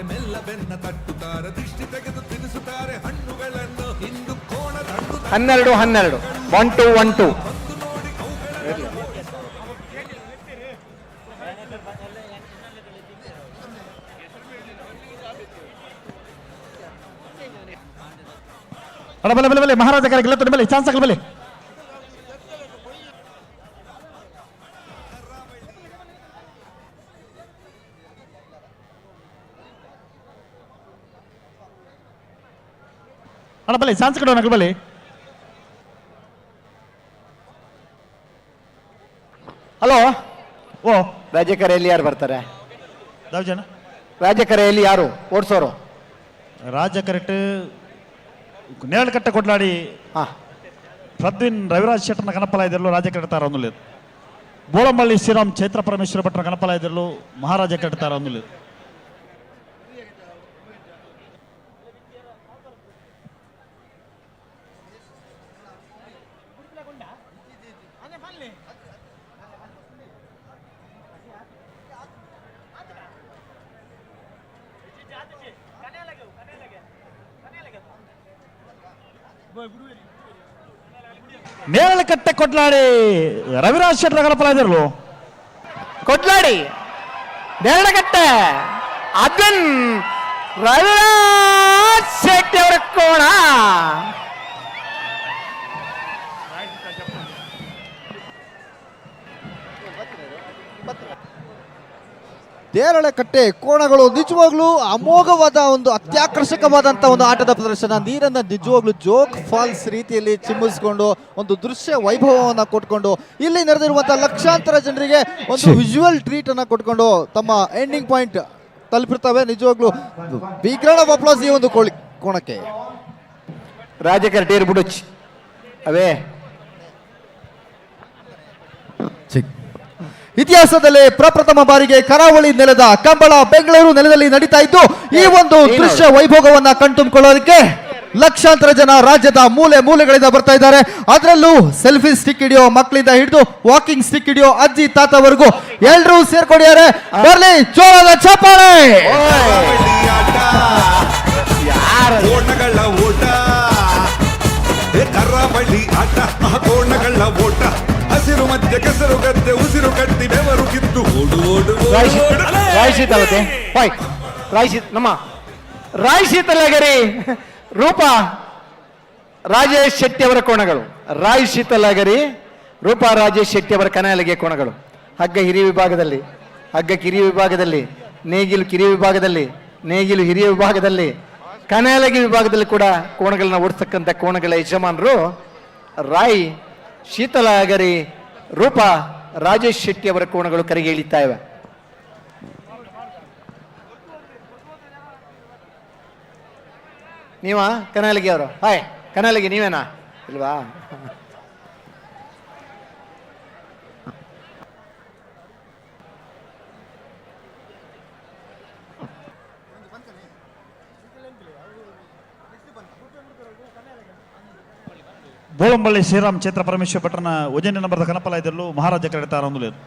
[SPEAKER 15] ಮೆಲ್ಲ ಬೆನ್ನ ತಟ್ಟುತ್ತಾರೆ, ದೃಷ್ಟಿ ತೆಗೆದು ತಿನಿಸುತ್ತಾರೆ ಹಣ್ಣುಗಳನ್ನು ಹಿಂದು ಕೋಣದ
[SPEAKER 7] 12 1-2
[SPEAKER 8] ಬಲೆ ಬಲೆ ಬಲೆ ಮಹಾರಾಜ ಕರೆ ಗೆಲ್ಲುತ್ತದೆ ಬಲೆ ಚಾನ್ಸ್ ಆಗಲಿ ಬಲೆ. ಅಣ್ಣ ಬಲೆ ಚಾನ್ಸ್ ಕಡೆ ನಗಲು ಬಲೆ.
[SPEAKER 7] ಹಲೋ
[SPEAKER 8] ಓ
[SPEAKER 7] ರಾಜಕರೆಯಲ್ಲಿ ಯಾರು ಬರ್ತಾರೆ?
[SPEAKER 8] ಜನ
[SPEAKER 7] ರಾಜಕರೆಯಲ್ಲಿ ಯಾರು ಓಡಿಸೋರು?
[SPEAKER 8] ರಾಜ ಕರೆಕ್ಟ್ ನೇರಳಕಟ್ಟೆ ಕೊಡ್ಲಾಡಿ ಪ್ರದ್ವಿನ್ ರವಿರಾಜ್ ಶೆಟ್ಟರ್ನ ಕನಪಲಾಯದಲ್ಲೂ ರಾಜ ಕರೆಡ್ತಾರ ಒಂದು లేదు. ಬೋಳಂಬಳ್ಳಿ ಶ್ರೀರಾಮ್ ಚೈತ್ರ ಪರಮೇಶ್ವರ ಭಟ್ರ ಕನಪಲಾಯದಲ್ಲೂ ಮಹಾರಾಜ ಕರೆಡ್ತಾರ ಒಂದು లేదు. ನೇರಳಕಟ್ಟೆ ಕೊಡ್ಲಾಡಿ ರವಿರಾಜ್ ಶೆಟ್ಟರ ಕನಪಲಾಯದಲ್ಲೂ
[SPEAKER 7] ಕೊಡ್ಲಾಡಿ ನೇರಳಕಟ್ಟೆ ಅದನ್ ರವಿರಾಜ್ ಶೆಟ್ಟಿ ಅವರ ಕೋಣ.
[SPEAKER 23] ನೇರಳಕಟ್ಟೆ ಕೋಣಗಳು ನಿಜವಾಗ್ಲೂ ಅಮೋಘವಾದ ಒಂದು ಅತ್ಯಾಕರ್ಷಕವಾದಂಥ ಒಂದು ಆಟದ ಪ್ರದರ್ಶನ. ನೀರನ್ನು ನಿಜವಾಗ್ಲೂ ಜೋಗ್ ಫಾಲ್ಸ್ ರೀತಿಯಲ್ಲಿ ಚಿಮ್ಮಿಸ್ಕೊಂಡು ಒಂದು ದೃಶ್ಯ ವೈಭವವನ್ನು ಕೊಟ್ಕೊಂಡು ಇಲ್ಲಿ ನೆರೆದಿರುವಂಥ ಲಕ್ಷಾಂತರ ಜನರಿಗೆ ಒಂದು ವಿಜುವಲ್ ಟ್ರೀಟ್ ಅನ್ನು ಕೊಟ್ಕೊಂಡು ತಮ್ಮ ಎಂಡಿಂಗ್ ಪಾಯಿಂಟ್ ತಲುಪಿರ್ತವೆ. ನಿಜವಾಗ್ಲೂ ಬಿಗ್ ರೌಂಡ್ ಆಫ್ ಅಪ್ಲಾಸ್ ಈ ಒಂದು ಕೋಣಕ್ಕೆ.
[SPEAKER 7] ರಾಜಕರ ಟೇರ್ ಬುಡುಚ್ ಅವೇ
[SPEAKER 23] ಇತಿಹಾಸದಲ್ಲೇ ಪ್ರಪ್ರಥಮ ಬಾರಿಗೆ ಕರಾವಳಿ ನೆಲದ ಕಂಬಳ ಬೆಂಗಳೂರು ನೆಲದಲ್ಲಿ ನಡೀತಾ ಇದ್ದು ಈ ಒಂದು ದೃಶ್ಯ ವೈಭೋಗವನ್ನ ಕಣ್ತುಂಬಿಕೊಳ್ಳೋದಕ್ಕೆ ಲಕ್ಷಾಂತರ ಜನ ರಾಜ್ಯದ ಮೂಲೆ ಮೂಲೆಗಳಿಂದ ಬರ್ತಾ ಇದ್ದಾರೆ. ಅದರಲ್ಲೂ ಸೆಲ್ಫಿ ಸ್ಟಿಕ್ ಹಿಡಿಯೋ ಮಕ್ಕಳಿಂದ ಹಿಡಿದು ವಾಕಿಂಗ್ ಸ್ಟಿಕ್ ಹಿಡಿಯೋ ಅಜ್ಜಿ ತಾತವರೆಗೂ ಎಲ್ಲರೂ ಸೇರ್ಕೊಂಡಿದ್ದಾರೆ. ಬರ್ಲಿ ಜೋರಾದ ಚಪ್ಪಾಳೆ.
[SPEAKER 15] ಕೋಣಗಳ ಓಟ, ಕರಾವಳಿ ಆಟ, ಕೋಣಗಳ ಓಟ, ಹಸಿರು ಮಧ್ಯೆ ಕೆಸರು ಗದ್ದೆ ಉಸಿರು ಕಟ್ಟಿ ಬೆವರು ಕಿತ್ತು ಓಡು ಓಡು
[SPEAKER 7] ನಮ್ಮ ರಾಯಶೀತಲಗಿರಿ ರೂಪ ರಾಜೇಶ್ ಶೆಟ್ಟಿ ಅವರ ಕೋಣಗಳು. ರಾಯಶೀತಲಗಿರಿ ರೂಪ ರಾಜೇಶ್ ಶೆಟ್ಟಿ ಅವರ ಕನಾಲಿಗೆ ಕೋಣಗಳು. ಹಗ್ಗ ಹಿರಿಯ ವಿಭಾಗದಲ್ಲಿ, ಹಗ್ಗ ಕಿರಿಯ ವಿಭಾಗದಲ್ಲಿ, ನೇಗಿಲು ಕಿರಿಯ ವಿಭಾಗದಲ್ಲಿ, ನೇಗಿಲು ಹಿರಿಯ ವಿಭಾಗದಲ್ಲಿ, ಕನಾಲಗಿ ವಿಭಾಗದಲ್ಲಿ ಕೂಡ ಕೋಣಗಳನ್ನ ಓಡಿಸ್ತಕ್ಕಂಥ ಕೋಣಗಳ ಯಜಮಾನರು ರಾಯ್ ಶೀತಲಗರಿ ರೂಪ ರಾಜೇಶ್ ಶೆಟ್ಟಿ ಅವರ ಕೋಣಗಳು ಕರೆಗೆ ಇಳಿತಾ ಇವೆ. ನೀವಾ ಕನಾಲಗಿ ಅವರು? ಹಾಯ್ ಕನಾಲಗಿ ನೀವೇನಾ? ಇಲ್ವಾ?
[SPEAKER 8] ಬೋಳಂಬಳ್ಳಿ ಶ್ರೀರಾಮ್ ಚೈತ್ರ ಪರಮೇಶ್ವರ ಭಟ್ರನ ಉಜನಿ ನಂಬರ್ದ ಕನಪಲಾಯದಲ್ಲೂ ಮಹಾರಾಜ ಕರೆಡ್ತಾರ ಒಂದು లేదు.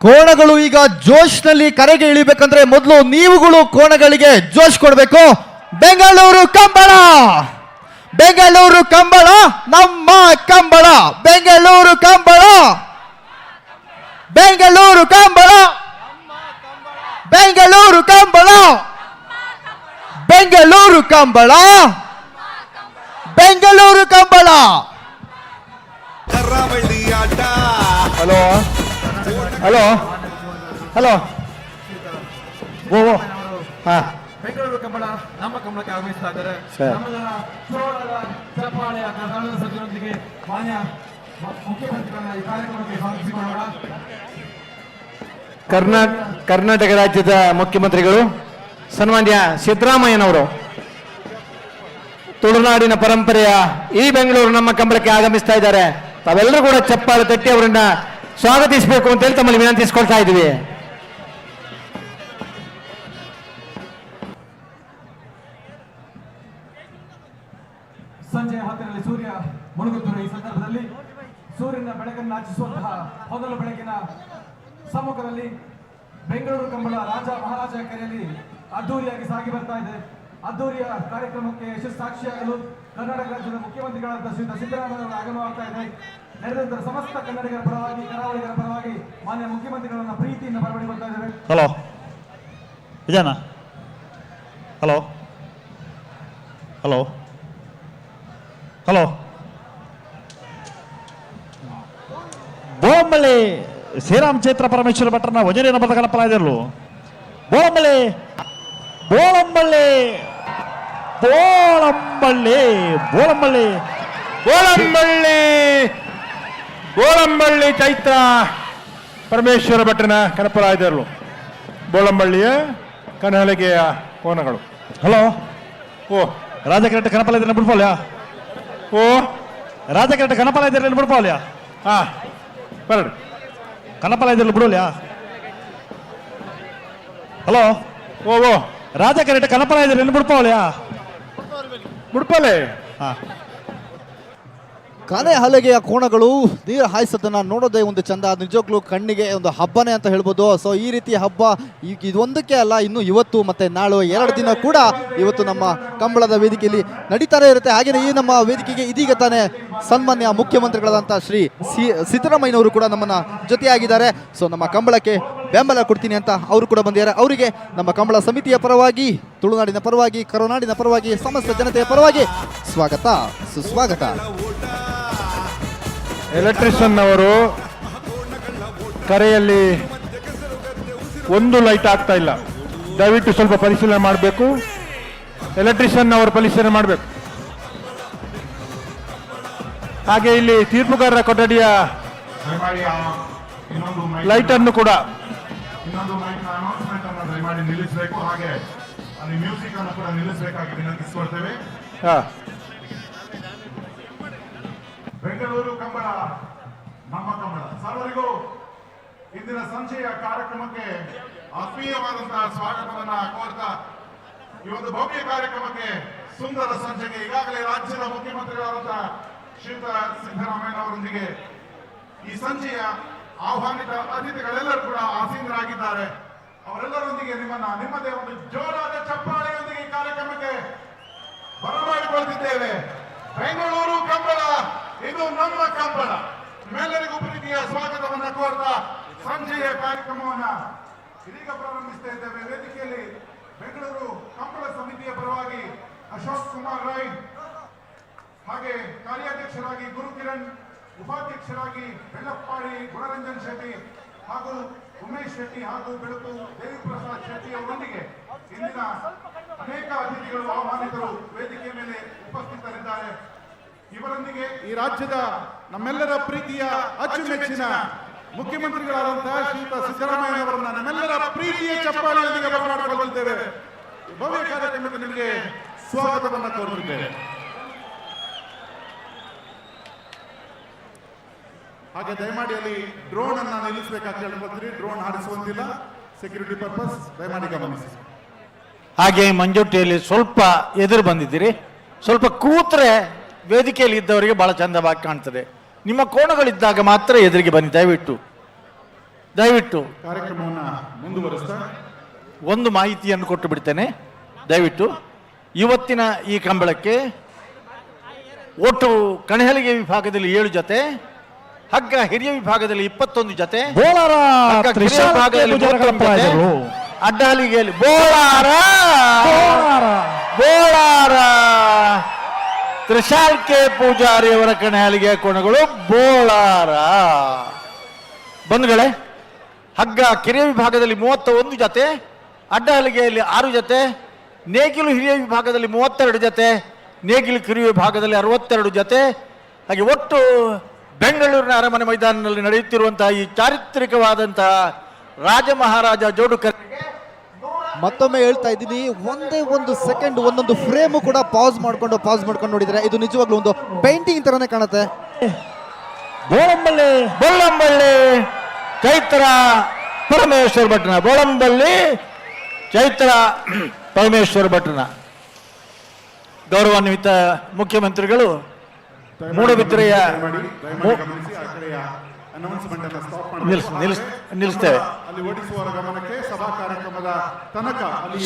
[SPEAKER 23] ಕೋಣಗಳು ಈಗ ಜೋಶ್ನಲ್ಲಿ ಕರೆಗೆ ಇಳಿಬೇಕಂದ್ರೆ ಮೊದಲು ನೀವುಗಳು ಕೋಣಗಳಿಗೆ ಜೋಶ್ ಕೊಡಬೇಕು. ಬೆಂಗಳೂರು ಕಂಬಳ, ಬೆಂಗಳೂರು ಕಂಬಳ ನಮ್ಮ ಕಂಬಳ, ಬೆಂಗಳೂರು ಕಂಬಳ, ಬೆಂಗಳೂರು ಕಂಬಳ, ಬೆಂಗಳೂರು ಕಂಬಳ, ಬೆಂಗಳೂರು ಕಂಬಳ, ಬೆಂಗಳೂರು ಕಂಬಳ.
[SPEAKER 15] ಕರಾವಳಿ ಆಟ.
[SPEAKER 7] ಹಲೋ ಹಲೋ ಹಲೋ ಓ ಹಾಂ
[SPEAKER 18] ಬೆಂಗಳೂರು ಕಂಬಳ ನಮ್ಮ ಕಂಬಳಕ್ಕೆ ಆಗಮಿಸ್ತಾ ಇದ್ದಾರೆ.
[SPEAKER 7] ಸರ್.
[SPEAKER 18] ನಮ್ಮೆಲ್ಲರ ಚೋಳರ ಚಪ್ಪಾಳೆಯ ಕನ್ನಡದ ಸಜ್ಜನೊಂದಿಗೆ ಮಾನ್ಯ ಮುಖ್ಯಮಂತ್ರಿಗಳನ್ನ ಈ ಕಾರ್ಯಕ್ರಮಕ್ಕೆ ಸ್ವಾಗತಿಸಿಕೊಳ್ಳೋಣ.
[SPEAKER 7] ಕರ್ನಾಟಕ ರಾಜ್ಯದ ಮುಖ್ಯಮಂತ್ರಿಗಳು ಸನ್ಮಾನ್ಯ ಸಿದ್ದರಾಮಯ್ಯನವರು ತುಳುನಾಡಿನ ಪರಂಪರೆಯ ಈ ಬೆಂಗಳೂರು ನಮ್ಮ ಕಂಬಳಕ್ಕೆ ಆಗಮಿಸ್ತಾ ಇದ್ದಾರೆ. ತಾವೆಲ್ಲರೂ ಕೂಡ ಚಪ್ಪಾಳೆ ತಟ್ಟಿ ಅವರನ್ನ ಸ್ವಾಗತಿಸಬೇಕು ಅಂತೇಳಿ ತಮ್ಮಲ್ಲಿ ವಿನಂತಿಸ್ಕೊಳ್ತಾ ಇದ್ದೀವಿ.
[SPEAKER 18] ಸಂಜೆಯ ಹೊತ್ತಿನಲ್ಲಿ ಸೂರ್ಯ ಮುಳುಗುತ್ತಿರುವ ಈ ಸಂದರ್ಭದಲ್ಲಿ ಸೂರ್ಯನ ಬೆಳಕನ್ನು ಆಚಿಸುವಂತಹ ಮೊದಲ ಬೆಳಕಿನ ಸಮ್ಮುಖದಲ್ಲಿ ಬೆಂಗಳೂರು ಕಂಬಳ ರಾಜ ಮಹಾರಾಜ ಕೆರೆಯಲ್ಲಿ ಅದ್ದೂರಿಯಾಗಿ ಸಾಗಿ ಬರ್ತಾ ಇದೆ. ಅದ್ದೂರಿಯ ಕಾರ್ಯಕ್ರಮಕ್ಕೆ ಯಶಸ್ಸು ಸಾಕ್ಷಿಯಾಗಲು ಕರ್ನಾಟಕ ರಾಜ್ಯದ ಮುಖ್ಯಮಂತ್ರಿಗಳಾದ ಶ್ರೀ ಸಿದ್ದರಾಮಯ್ಯ ಆಗಮನವಾಗ್ತಾ ಇದೆ. ನೆರೆದಂತ ಸಮಸ್ತ ಕನ್ನಡಿಗರ ಪರವಾಗಿ, ಕರಾವಳಿಗರ ಪರವಾಗಿ ಮಾನ್ಯ ಮುಖ್ಯಮಂತ್ರಿಗಳನ್ನ ಪ್ರೀತಿಯಿಂದ ಬರಮಾಡಿಕೊಳ್ತಾ ಇದ್ದೇವೆ.
[SPEAKER 8] ಹಲೋ ವಿಜಯನ, hello hello hello Bomballi Sriram Chaitra Parameshwara ಭಟ್ರನ ವಜನೇನ ಬದ ಕಲಪಲಾದಿರಲು ಬೋಳಂಬಳ್ಳಿ ಬೋಳಂಬಳ್ಳಿ ಬೋಳಂಬಳ್ಳಿ ಬೋಳಂಬಳ್ಳಿ
[SPEAKER 7] ಗೋಳಂಬಳ್ಳಿ ಗೋಳಂಬಳ್ಳಿ ಚೈತ್ರ ಪರಮೇಶ್ವರ ಭಟ್ಟನ ಕನಪಲಾದಿರಲು ಬೋಳಂಬಳ್ಳಿಯ ಕನಹಲಗೆಯ ಕೋನಗಳು.
[SPEAKER 8] ಹಲೋ
[SPEAKER 7] ಓ
[SPEAKER 8] ರಾಜಕರೆಕ್ಟ್ ಕನಪಲಾದಿರ ಬಿಡ್ಬೋಲ್ಯಾ?
[SPEAKER 7] ಓ
[SPEAKER 8] ರಾಜಕರೆಕ್ಟ್ ಕನಪಲಾದಿರ ಬಿಡ್ಬೋಲ್ಯಾ?
[SPEAKER 7] ಹಾ ಬರಡು
[SPEAKER 8] ಕನಪಲಾದಿರಲು ಬಿಡೋಲ್ಯಾ? ಹಲೋ
[SPEAKER 7] ಓ ಓ
[SPEAKER 8] ರಾಜಕರೆಕ್ಟ್ ಕನಪಲಾದಿರ ಬಿಡ್ಬೋಲ್ಯಾ?
[SPEAKER 7] ಮುಡ್ಪಲೆ
[SPEAKER 8] ಹಾ
[SPEAKER 23] ಕನೆ ಹಲಗೆಯ ಕೋಣಗಳು ನೀರು ಹಾಯಿಸೋದನ್ನ ನೋಡೋದೇ ಒಂದು ಚಂದ. ನಿಜವಾಗ್ಲೂ ಕಣ್ಣಿಗೆ ಒಂದು ಹಬ್ಬನೇ ಅಂತ ಹೇಳ್ಬೋದು. ಸೊ ಈ ರೀತಿ ಹಬ್ಬ ಇದೊಂದಕ್ಕೆ ಅಲ್ಲ, ಇನ್ನು ಇವತ್ತು ಮತ್ತೆ ನಾಳೆ 2 ದಿನ ಕೂಡ ಇವತ್ತು ನಮ್ಮ ಕಂಬಳದ ವೇದಿಕೆಯಲ್ಲಿ ನಡೀತಾನೆ ಇರುತ್ತೆ. ಹಾಗೆಯೇ ಈ ನಮ್ಮ ವೇದಿಕೆಗೆ ಇದೀಗ ತಾನೇ ಸನ್ಮಾನ್ಯ ಮುಖ್ಯಮಂತ್ರಿಗಳಾದಂಥ ಶ್ರೀ ಸಿದ್ದರಾಮಯ್ಯನವರು ಕೂಡ ನಮ್ಮನ್ನ ಜೊತೆಯಾಗಿದ್ದಾರೆ. ಸೊ ನಮ್ಮ ಕಂಬಳಕ್ಕೆ ಬೆಂಬಲ ಕೊಡ್ತೀನಿ ಅಂತ ಅವರು ಕೂಡ ಬಂದಿದ್ದಾರೆ. ಅವರಿಗೆ ನಮ್ಮ ಕಂಬಳ ಸಮಿತಿಯ ಪರವಾಗಿ, ತುಳುನಾಡಿನ ಪರವಾಗಿ, ಕರುನಾಡಿನ ಪರವಾಗಿ, ಸಮಸ್ತ ಜನತೆಯ ಪರವಾಗಿ ಸ್ವಾಗತ, ಸುಸ್ವಾಗತ.
[SPEAKER 7] ಎಲೆಕ್ಟ್ರಿಷಿಯನ್ ಅವರು ಕರೆಯಲ್ಲಿ ಒಂದು ಲೈಟ್ ಆಗ್ತಾ ಇಲ್ಲ, ದಯವಿಟ್ಟು ಸ್ವಲ್ಪ ಪರಿಶೀಲನೆ ಮಾಡಬೇಕು. ಎಲೆಕ್ಟ್ರಿಷಿಯನ್ ಅವರು ಪರಿಶೀಲನೆ ಮಾಡಬೇಕು. ಹಾಗೆ ಇಲ್ಲಿ ತೀರ್ಪುಗಾರರ ಕೊಠಡಿಯ ಲೈಟ್ ಅನ್ನು ಕೂಡ
[SPEAKER 1] ಇನ್ನೊಂದು ಮೈಕ್ ಅನೌನ್ಸ್ಮೆಂಟ್ ಅನ್ನು ದಯಮಾಡಿ ನಿಲ್ಲಿಸಬೇಕು. ಹಾಗೆ ಅಲ್ಲಿ ಮ್ಯೂಸಿಕ್ ಅನ್ನು ಕೂಡ ನಿಲ್ಲಿಸಬೇಕಾಗಿ ವಿನಂತಿಸಿಕೊಳ್ತೇವೆ. ಬೆಂಗಳೂರು ಕಂಬಳ ನಮ್ಮ ಕಂಬಳ. ಸರ್ವರಿಗೂ ಇಂದಿನ ಸಂಜೆಯ ಕಾರ್ಯಕ್ರಮಕ್ಕೆ ಆತ್ಮೀಯವಾದಂತಹ ಸ್ವಾಗತವನ್ನ ಕೋರ್ತಾ ಈ ಒಂದು ಭವ್ಯ ಕಾರ್ಯಕ್ರಮಕ್ಕೆ, ಸುಂದರ ಸಂಜೆಗೆ ಈಗಾಗಲೇ ರಾಜ್ಯದ ಮುಖ್ಯಮಂತ್ರಿಗಳಾದಂತಹ ಶ್ರೀಯುತ ಸಿದ್ದರಾಮಯ್ಯನವರೊಂದಿಗೆ ಈ ಸಂಜೆಯ ಆಹ್ವಾನಿತ ಅತಿಥಿಗಳೆಲ್ಲರೂ ಕೂಡ ಆಸೀನರಾಗಿದ್ದಾರೆ. ಅವರೆಲ್ಲರೊಂದಿಗೆ ನಿಮ್ಮದೇ ಒಂದು ಜೋರಾದ ಚಪ್ಪಾಳೆಯೊಂದಿಗೆ ಈ ಕಾರ್ಯಕ್ರಮಕ್ಕೆ ಬರಮಾಡಿಕೊಳ್ತಿದ್ದೇವೆ. ಬೆಂಗಳೂರು ಕಂಬಳ ಇದು ನಮ್ಮ ಕಂಬಳ. ನಿಮ್ಮೆಲ್ಲರಿಗೂ ಪ್ರೀತಿಯ ಸ್ವಾಗತವನ್ನ ಕೋರ್ತಾ ಸಂಜೆಯ ಕಾರ್ಯಕ್ರಮವನ್ನ ಇದೀಗ ಪ್ರಾರಂಭಿಸ್ತಾ ಇದ್ದೇವೆ. ವೇದಿಕೆಯಲ್ಲಿ ಬೆಂಗಳೂರು ಕಂಬಳ ಸಮಿತಿಯ ಪರವಾಗಿ ಅಶೋಕ್ ಕುಮಾರ್ ರೈ, ಹಾಗೆ ಕಾರ್ಯಾಧ್ಯಕ್ಷರಾಗಿ ಗುರುಕಿರಣ್, ಉಪಾಧ್ಯಕ್ಷರಾಗಿ ಬೆಳ್ಳಪ್ಪಾಡಿ ಗುಣರಂಜನ್ ಶೆಟ್ಟಿ ಹಾಗೂ ಉಮೇಶ್ ಶೆಟ್ಟಿ ಹಾಗೂ ಬೆಳಕು ದೇವಿಪ್ರಸಾದ್ ಶೆಟ್ಟಿ ಅವರೊಂದಿಗೆ ಇಂದಿನ ಅನೇಕ ಅತಿಥಿಗಳು, ಆಹ್ವಾನಿತರು ವೇದಿಕೆ ಮೇಲೆ ಉಪಸ್ಥಿತರಿದ್ದಾರೆ. ಇವರೊಂದಿಗೆ ಈ ರಾಜ್ಯದ ನಮ್ಮೆಲ್ಲರ ಪ್ರೀತಿಯ ಅಚ್ಚುಮೆಚ್ಚಿನ ಮುಖ್ಯಮಂತ್ರಿಗಳಾದಂತಹ ಶ್ರೀಯುತ ಸಿದ್ದರಾಮಯ್ಯನವರನ್ನ ನಮ್ಮೆಲ್ಲರ ಪ್ರೀತಿಯ ಚಪ್ಪಾಳೆಯೊಂದಿಗೆ ಬರಮಾಡಿಕೊಳ್ಳುತ್ತೇವೆ. ಭವ್ಯ ಕಾರ್ಯಕ್ರಮಕ್ಕೆ ನಿಮಗೆ ಸ್ವಾಗತವನ್ನು ಕೋರುತ್ತೇವೆ.
[SPEAKER 9] ಹಾಗೆ ದಯಮಾಡಿ ಅಲ್ಲಿ ಡ್ರೋನ್ ಅನ್ನ ನಿಲ್ಲಿಸಬೇಕಾಗಿ ಹೇಳ್ಕೊಳ್ತೀರಿ. ಡ್ರೋನ್ ಹಾರಿಸುವಂತಿಲ್ಲ, ಸೆಕ್ಯೂರಿಟಿ ಪರ್ಪಸ್, ದಯಮಾಡಿ ಗಮನಿಸಿ.
[SPEAKER 4] ಹಾಗೆ ಮಂಜುಟ್ಟಿಯಲ್ಲಿ ಸ್ವಲ್ಪ ಎದುರು ಬಂದಿದ್ದೀರಿ. ಸ್ವಲ್ಪ ಕೂತ್ರೆ ವೇದಿಕೆಯಲ್ಲಿ ಇದ್ದವರಿಗೆ ಬಹಳ ಚಂದವಾಗಿ ಕಾಣ್ತದೆ. ನಿಮ್ಮ ಕೋಣಗಳಿದ್ದಾಗ ಮಾತ್ರ ಎದುರಿಗೆ ಬನ್ನಿ ದಯವಿಟ್ಟು.
[SPEAKER 9] ಕಾರ್ಯಕ್ರಮವನ್ನು ಮುಂದುವರಿಸ್ತಾ
[SPEAKER 4] ಒಂದು ಮಾಹಿತಿಯನ್ನು ಕೊಟ್ಟು ಬಿಡ್ತೇನೆ ದಯವಿಟ್ಟು. ಇವತ್ತಿನ ಈ ಕಂಬಳಕ್ಕೆ ಒಟ್ಟು ಕಣಹಲಿಗೆ ವಿಭಾಗದಲ್ಲಿ 7 ಜೊತೆ, ಹಗ್ಗ ಹಿರಿಯ ವಿಭಾಗದಲ್ಲಿ 21 ಜೊತೆ, ಹಗ್ಗ ಕಿರಿಯ ವಿಭಾಗದಲ್ಲಿ 31 ಜೊತೆ, ಅಡ್ಡಹಲಿಗೆಯಲ್ಲಿ ಬೋಳಾರ ತ್ರಿಶಾಲ್ ಕೆ ಪೂಜಾರಿ ಅವರ ಕಣಹಲಿಗೆಯ ಕೋಣಗಳು ಬೋಳಾರ. ಬಂಧುಗಳೇ, ಹಗ್ಗ ಕಿರಿಯ ವಿಭಾಗದಲ್ಲಿ 31 ಜೊತೆ, ಅಡ್ಡಹಲಿಗೆಯಲ್ಲಿ 6 ಜೊತೆ, ನೇಗಿಲು ಹಿರಿಯ ವಿಭಾಗದಲ್ಲಿ 32 ಜೊತೆ, ನೇಗಿಲು ಕಿರಿಯ ವಿಭಾಗದಲ್ಲಿ 62 ಜೊತೆ. ಹಾಗೆ ಒಟ್ಟು ಬೆಂಗಳೂರಿನ ಅರಮನೆ ಮೈದಾನದಲ್ಲಿ ನಡೆಯುತ್ತಿರುವಂತಹ ಈ ಚಾರಿತ್ರಿಕವಾದಂತಹ ರಾಜ ಮಹಾರಾಜ ಜೋಡುಕರಿಗೆ
[SPEAKER 23] ಮತ್ತೊಮ್ಮೆ ಹೇಳ್ತಾ ಇದ್ದೀನಿ, ಒಂದೇ ಒಂದು ಸೆಕೆಂಡ್ ಒಂದೊಂದು ಫ್ರೇಮು ಕೂಡ ಪಾಸ್ ಮಾಡ್ಕೊಂಡು ನೋಡಿದ್ರೆ ಇದು ನಿಜವಾಗ್ಲೂ ಒಂದು ಪೇಂಟಿಂಗ್ ತರನೇ ಕಾಣುತ್ತೆ.
[SPEAKER 4] ಬೋಳಂಬಳ್ಳಿ ಚೈತ್ರ ಪರಮೇಶ್ವರ ಭಟ್ನ, ಬೋಳಂಬಳ್ಳಿ ಚೈತ್ರ ಪರಮೇಶ್ವರ ಭಟ್ನ ಗೌರವಾನ್ವಿತ ಮುಖ್ಯಮಂತ್ರಿಗಳು ಮೂಡಬಿದ್ರೆಯ ನಿಲ್ಲಿಸ್ತೇವೆ.
[SPEAKER 9] ಅಲ್ಲಿ ಓಡಿಸುವವರ ಗಮನಕ್ಕೆ ಸಭಾ ಕಾರ್ಯಕ್ರಮದ ತನಕ ಅಲ್ಲಿ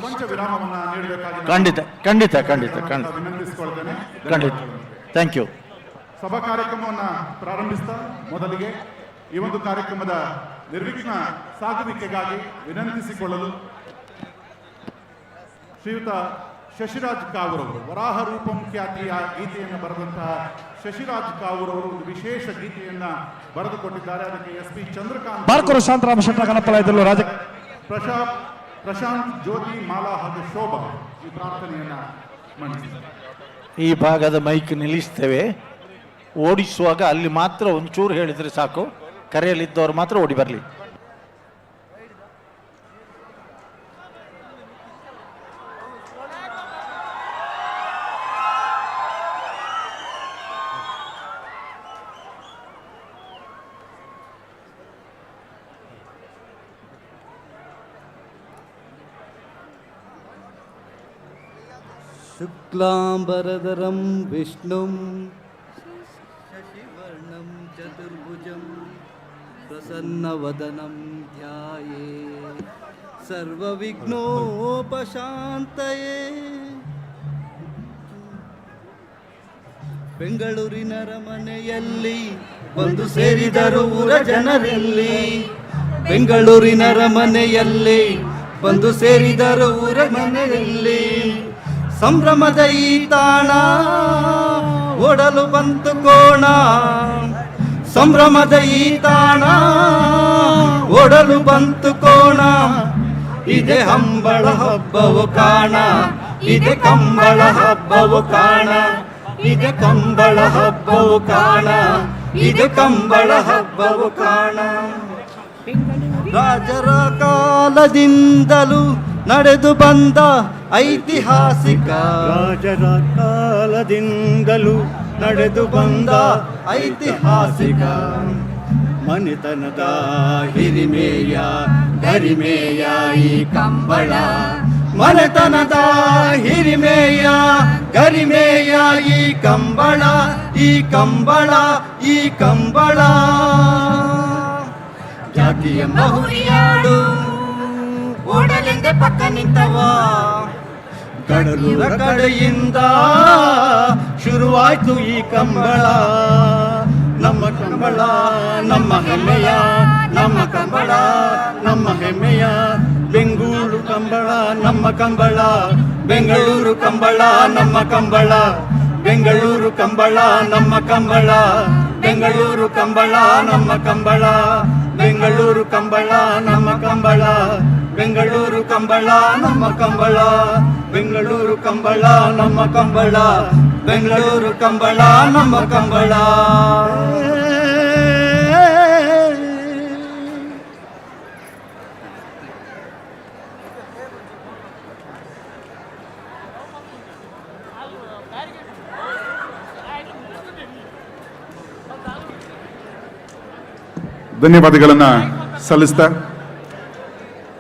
[SPEAKER 9] ಕೊಂಚ ವಿರಾಮವನ್ನ ನೀಡಬೇಕಾಗಿ
[SPEAKER 4] ಖಂಡಿತ
[SPEAKER 9] ವಿನಂತಿಸಿಕೊಳ್ತೇನೆ.
[SPEAKER 4] Thank you.
[SPEAKER 9] ಸಭಾ ಕಾರ್ಯಕ್ರಮವನ್ನ ಪ್ರಾರಂಭಿಸ್ತಾ ಮೊದಲಿಗೆ ಈ ಒಂದು ಕಾರ್ಯಕ್ರಮದ ನಿರ್ವಿಘ್ನ ಸಾಗುವಿಕೆಗಾಗಿ ವಿನಂತಿಸಿಕೊಳ್ಳಲು ಶ್ರೀಯುತ ಶಶಿರಾಜ್ ಕಾವೂರವರು, ವರಾಹ ರೂಪಂ ಖ್ಯಾತಿಯ ಗೀತೆಯನ್ನು ಬರೆದಂತಹ ಶಶಿರಾಜ್ ಕಾವೂರವರು ಒಂದು ವಿಶೇಷ ಗೀತೆಯನ್ನ ಬರೆದುಕೊಟ್ಟಿದ್ದಾರೆ. ಅದಕ್ಕೆ SP ಚಂದ್ರಕಾಂತ್,
[SPEAKER 8] ಬಾರ್ಕೂರು ಶಾಂತರಾಮ ಶೆಟ್ಟ ಗಣಪಲಯದಲ್ಲೂ ರಾಜ
[SPEAKER 9] ಪ್ರಶಾಂತ್, ಜ್ಯೋತಿ, ಮಾಲಾ ಹಾಗೂ ಶೋಭಾ ಈ ಪ್ರಾರ್ಥನೆಯನ್ನ ಮಂಡಿಸಿದ್ದಾರೆ.
[SPEAKER 4] ಈ ಭಾಗದ ಮೈಕ್ ನಿಲ್ಲಿಸ್ತೇವೆ. ಓಡಿಸುವಾಗ ಅಲ್ಲಿ ಮಾತ್ರ ಒಂಚೂರು ಹೇಳಿದ್ರೆ ಸಾಕು, ಕರೆಯಲ್ಲಿದ್ದವರು ಮಾತ್ರ ಓಡಿ ಬರಲಿ.
[SPEAKER 23] ಶುಕ್ಲಾಂಬರಧರಂ ವಿಷ್ಣುಂ ಶಶಿವರ್ಣಂ ಚತುರ್ಭುಜಂ ಪ್ರಸನ್ನವದನಂ ಧ್ಯಾಯೇ ಸರ್ವವಿಘ್ನೋಪಶಾಂತಯೇ. ಬೆಂಗಳೂರಿನ ಅರಮನೆಯಲ್ಲಿ ಬಂದು ಸೇರಿದರು ಊರ ಜನರಲ್ಲಿ, ಬೆಂಗಳೂರಿನ ಅರಮನೆಯಲ್ಲಿ ಬಂದು ಸೇರಿದರು ಊರ ಮನೆಯಲ್ಲಿ. ಸಂಭ್ರಮದ ಈ ತಾಣ ಓಡಲು ಬಂತು ಕೋಣ, ಸಂಭ್ರಮದ ಈ ತಾಣ ಓಡಲು ಬಂತು ಕೋಣ. ಇದೆ ಹಂಬಳ ಹಬ್ಬವು ಕಾಣ, ಇದೆ ಕಂಬಳ ಹಬ್ಬವು ಕಾಣ, ಇದೆ ಕಂಬಳ ಹಬ್ಬವು ಕಾಣ, ಇದೆ ಕಂಬಳ ಹಬ್ಬವು ಕಾಣ. ರಾಜರ ಕಾಲದಿಂದಲೂ ನಡೆದು ಬಂದ ಐತಿಹಾಸಿಕ, ರಾಜರ ಕಾಲದಿಂದಲೂ ನಡೆದು ಬಂದ ಐತಿಹಾಸಿಕ ಮನೆತನದ ಹಿರಿಮೆಯ ಗರಿಮೆಯ ಈ ಕಂಬಳ, ಮನೆತನದ ಹಿರಿಮೆಯ ಗರಿಮೆಯ ಈ ಕಂಬಳ, ಈ ಕಂಬಳ, ಈ ಕಂಬಳ. ಜಾತಿಯ ಬಹುರಿಯಾಡು ಓಡಲೆಂದೆ ಪಕ್ಕ ನಿಂತವ, ಕಡಲೂರ ಕಡೆಯಿಂದ ಶುರುವಾಯ್ತು ಈ ಕಂಬಳ. ನಮ್ಮ ಕಂಬಳ ನಮ್ಮ ಹೆಮ್ಮೆಯ, ನಮ್ಮ ಕಂಬಳ ನಮ್ಮ ಹೆಮ್ಮೆಯ. ಬೆಂಗಳೂರು ಕಂಬಳ ನಮ್ಮ ಕಂಬಳ, ಬೆಂಗಳೂರು ಕಂಬಳ ನಮ್ಮ ಕಂಬಳ, ಬೆಂಗಳೂರು ಕಂಬಳ ನಮ್ಮ ಕಂಬಳ, ಬೆಂಗಳೂರು ಕಂಬಳ ನಮ್ಮ ಕಂಬಳ, ಬೆಂಗಳೂರು ಕಂಬಳ ನಮ್ಮ ಕಂಬಳ, ಬೆಂಗಳೂರು ಕಂಬಳ ನಮ್ಮ ಕಂಬಳ, ಬೆಂಗಳೂರು ಕಂಬಳ ನಮ್ಮ ಕಂಬಳ, ಬೆಂಗಳೂರು ಕಂಬಳ ನಮ್ಮ ಕಂಬಳ.
[SPEAKER 9] ಧನ್ಯವಾದಗಳನ್ನು ಸಲ್ಲಿಸ್ತಾ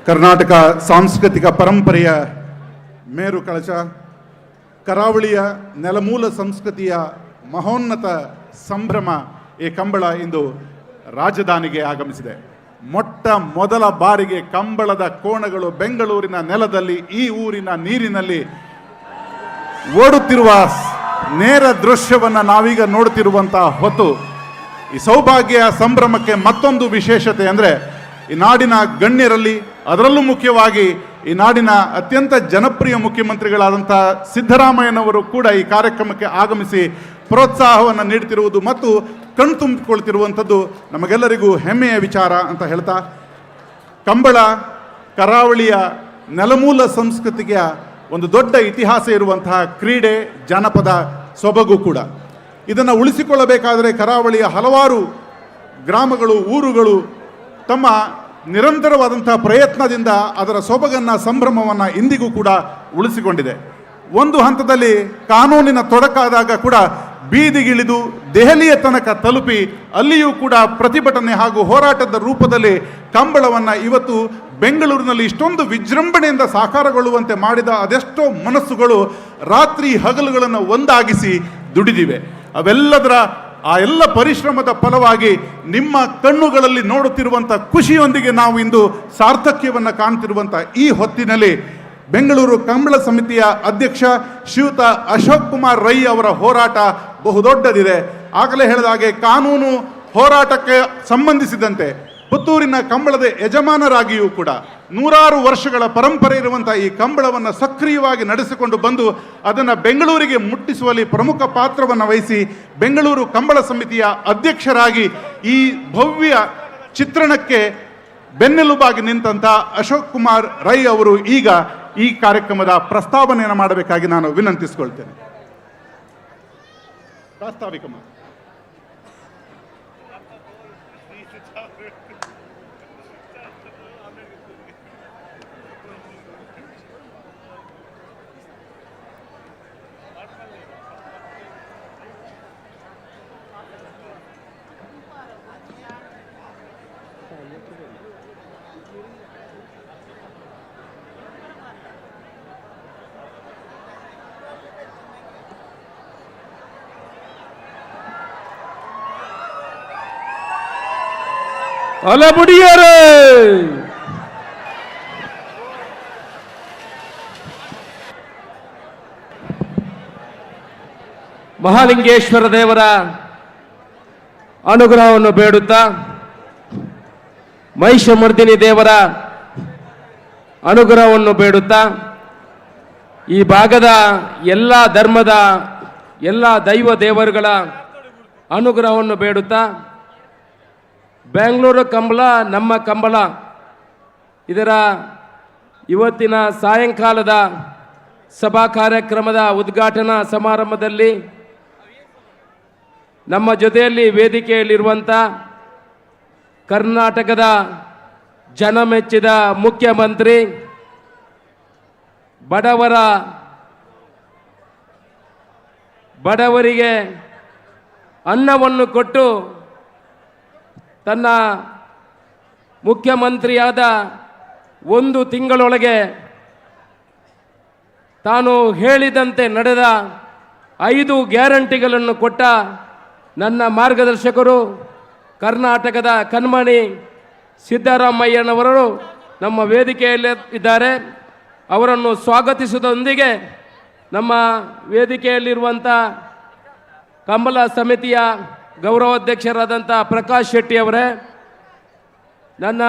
[SPEAKER 9] ಕರ್ನಾಟಕ ಸಾಂಸ್ಕೃತಿಕ ಪರಂಪರೆಯ ಮೇರು ಕಳಶ, ಕರಾವಳಿಯ ನೆಲಮೂಲ ಸಂಸ್ಕೃತಿಯ ಮಹೋನ್ನತ ಸಂಭ್ರಮ ಈ ಕಂಬಳ ಇಂದು ರಾಜಧಾನಿಗೆ ಆಗಮಿಸಿದೆ. ಮೊಟ್ಟ ಮೊದಲ ಬಾರಿಗೆ ಕಂಬಳದ ಕೋಣಗಳು ಬೆಂಗಳೂರಿನ ನೆಲದಲ್ಲಿ, ಈ ಊರಿನ ನೀರಿನಲ್ಲಿ ಓಡುತ್ತಿರುವ ನೇರ ದೃಶ್ಯವನ್ನು ನಾವೀಗ ನೋಡುತ್ತಿರುವಂತಹ ಹೊತ್ತು ಈ ಸೌಭಾಗ್ಯ ಸಂಭ್ರಮಕ್ಕೆ ಮತ್ತೊಂದು ವಿಶೇಷತೆ ಅಂದರೆ ಈ ನಾಡಿನ ಗಣ್ಯರಲ್ಲಿ, ಅದರಲ್ಲೂ ಮುಖ್ಯವಾಗಿ ಈ ನಾಡಿನ ಅತ್ಯಂತ ಜನಪ್ರಿಯ ಮುಖ್ಯಮಂತ್ರಿಗಳಾದಂಥ ಸಿದ್ದರಾಮಯ್ಯನವರು ಕೂಡ ಈ ಕಾರ್ಯಕ್ರಮಕ್ಕೆ ಆಗಮಿಸಿ ಪ್ರೋತ್ಸಾಹವನ್ನು ನೀಡುತ್ತಿರುವುದು ಮತ್ತು ಕಣ್ತುಂಬಿಕೊಳ್ತಿರುವಂಥದ್ದು ನಮಗೆಲ್ಲರಿಗೂ ಹೆಮ್ಮೆಯ ವಿಚಾರ ಅಂತ ಹೇಳ್ತಾ, ಕಂಬಳ ಕರಾವಳಿಯ ನೆಲಮೂಲ ಸಂಸ್ಕೃತಿಗೆ ಒಂದು ದೊಡ್ಡ ಇತಿಹಾಸ ಇರುವಂತಹ ಕ್ರೀಡೆ, ಜಾನಪದ ಸೊಬಗು ಕೂಡ. ಇದನ್ನು ಉಳಿಸಿಕೊಳ್ಳಬೇಕಾದರೆ ಕರಾವಳಿಯ ಹಲವಾರು ಗ್ರಾಮಗಳು, ಊರುಗಳು ತಮ್ಮ ನಿರಂತರವಾದಂತಹ ಪ್ರಯತ್ನದಿಂದ ಅದರ ಸೊಬಗನ್ನು, ಸಂಭ್ರಮವನ್ನು ಇಂದಿಗೂ ಕೂಡ ಉಳಿಸಿಕೊಂಡಿದೆ. ಒಂದು ಹಂತದಲ್ಲಿ ಕಾನೂನಿನ ತೊಡಕಾದಾಗ ಕೂಡ ಬೀದಿಗಿಳಿದು ದೆಹಲಿಯ ತನಕ ತಲುಪಿ ಅಲ್ಲಿಯೂ ಕೂಡ ಪ್ರತಿಭಟನೆ ಹಾಗೂ ಹೋರಾಟದ ರೂಪದಲ್ಲಿ ಕಂಬಳವನ್ನು ಇವತ್ತು ಬೆಂಗಳೂರಿನಲ್ಲಿ ಇಷ್ಟೊಂದು ವಿಜೃಂಭಣೆಯಿಂದ ಸಾಕಾರಗೊಳ್ಳುವಂತೆ ಮಾಡಿದ ಅದೆಷ್ಟೋ ಮನಸ್ಸುಗಳು ರಾತ್ರಿ ಹಗಲುಗಳನ್ನು ಒಂದಾಗಿಸಿ ದುಡಿದಿವೆ. ಅವೆಲ್ಲದರ ಆ ಎಲ್ಲ ಪರಿಶ್ರಮದ ಫಲವಾಗಿ ನಿಮ್ಮ ಕಣ್ಣುಗಳಲ್ಲಿ ನೋಡುತ್ತಿರುವಂಥ ಖುಷಿಯೊಂದಿಗೆ ನಾವು ಇಂದು ಸಾರ್ಥಕ್ಯವನ್ನು ಕಾಣ್ತಿರುವಂಥ ಈ ಹೊತ್ತಿನಲ್ಲಿ ಬೆಂಗಳೂರು ಕಂಬಳ ಸಮಿತಿಯ ಅಧ್ಯಕ್ಷ ಶ್ರೀಯುತ ಅಶೋಕ್ ಕುಮಾರ್ ರೈ ಅವರ ಹೋರಾಟ ಬಹುದೊಡ್ಡದಿದೆ. ಆಗಲೇ ಹೇಳಿದ ಹಾಗೆ ಕಾನೂನು ಹೋರಾಟಕ್ಕೆ ಸಂಬಂಧಿಸಿದಂತೆ ಪುತ್ತೂರಿನ ಕಂಬಳದ ಯಜಮಾನರಾಗಿಯೂ ಕೂಡ ನೂರಾರು ವರ್ಷಗಳ ಪರಂಪರೆ ಇರುವಂಥ ಈ ಕಂಬಳವನ್ನು ಸಕ್ರಿಯವಾಗಿ ನಡೆಸಿಕೊಂಡು ಬಂದು ಅದನ್ನು ಬೆಂಗಳೂರಿಗೆ ಮುಟ್ಟಿಸುವಲ್ಲಿ ಪ್ರಮುಖ ಪಾತ್ರವನ್ನು ವಹಿಸಿ ಬೆಂಗಳೂರು ಕಂಬಳ ಸಮಿತಿಯ ಅಧ್ಯಕ್ಷರಾಗಿ ಈ ಭವ್ಯ ಚಿತ್ರಣಕ್ಕೆ ಬೆನ್ನೆಲುಬಾಗಿ ನಿಂತಹ ಅಶೋಕ್ ಕುಮಾರ್ ರೈ ಅವರು ಈಗ ಈ ಕಾರ್ಯಕ್ರಮದ ಪ್ರಸ್ತಾವನೆಯನ್ನು ಮಾಡಬೇಕಾಗಿ ನಾನು ವಿನಂತಿಸಿಕೊಳ್ತೇನೆ. ಪ್ರಾಸ್ತಾವಿಕ
[SPEAKER 13] ಅಲಬುಡಿಯರೇ, ಮಹಾಲಿಂಗೇಶ್ವರ ದೇವರ ಅನುಗ್ರಹವನ್ನು ಬೇಡುತ್ತಾ, ಮಹಿಷಮರ್ದಿನಿ ದೇವರ ಅನುಗ್ರಹವನ್ನು ಬೇಡುತ್ತಾ, ಈ ಭಾಗದ ಎಲ್ಲ ಧರ್ಮದ ಎಲ್ಲ ದೈವ ದೇವರುಗಳ ಅನುಗ್ರಹವನ್ನು ಬೇಡುತ್ತಾ, ಬೆಂಗಳೂರು ಕಂಬಳ ನಮ್ಮ ಕಂಬಳ ಇದರ ಇವತ್ತಿನ ಸಾಯಂಕಾಲದ ಸಭಾ ಕಾರ್ಯಕ್ರಮದ ಉದ್ಘಾಟನಾ ಸಮಾರಂಭದಲ್ಲಿ ನಮ್ಮ ಜೊತೆಯಲ್ಲಿ ವೇದಿಕೆಯಲ್ಲಿರುವಂಥ ಕರ್ನಾಟಕದ ಜನಮೆಚ್ಚಿದ ಮುಖ್ಯಮಂತ್ರಿ, ಬಡವರಿಗೆ ಅನ್ನವನ್ನು ಕೊಟ್ಟು ತನ್ನ ಮುಖ್ಯಮಂತ್ರಿಯಾದ 1 ತಿಂಗಳೊಳಗೆ ತಾನು ಹೇಳಿದಂತೆ ನಡೆದ 5 ಗ್ಯಾರಂಟಿಗಳನ್ನು ಕೊಟ್ಟ ನನ್ನ ಮಾರ್ಗದರ್ಶಕರು ಕರ್ನಾಟಕದ ಕಣ್ಮಣಿ ಸಿದ್ದರಾಮಯ್ಯನವರು ನಮ್ಮ ವೇದಿಕೆಯಲ್ಲಿ ಇದ್ದಾರೆ. ಅವರನ್ನು ಸ್ವಾಗತಿಸುವುದರೊಂದಿಗೆ ನಮ್ಮ ವೇದಿಕೆಯಲ್ಲಿರುವಂಥ ಕಂಬಳ ಸಮಿತಿಯ ಗೌರವಾಧ್ಯಕ್ಷರಾದಂಥ ಪ್ರಕಾಶ್ ಶೆಟ್ಟಿ ಅವರೇ, ನನ್ನ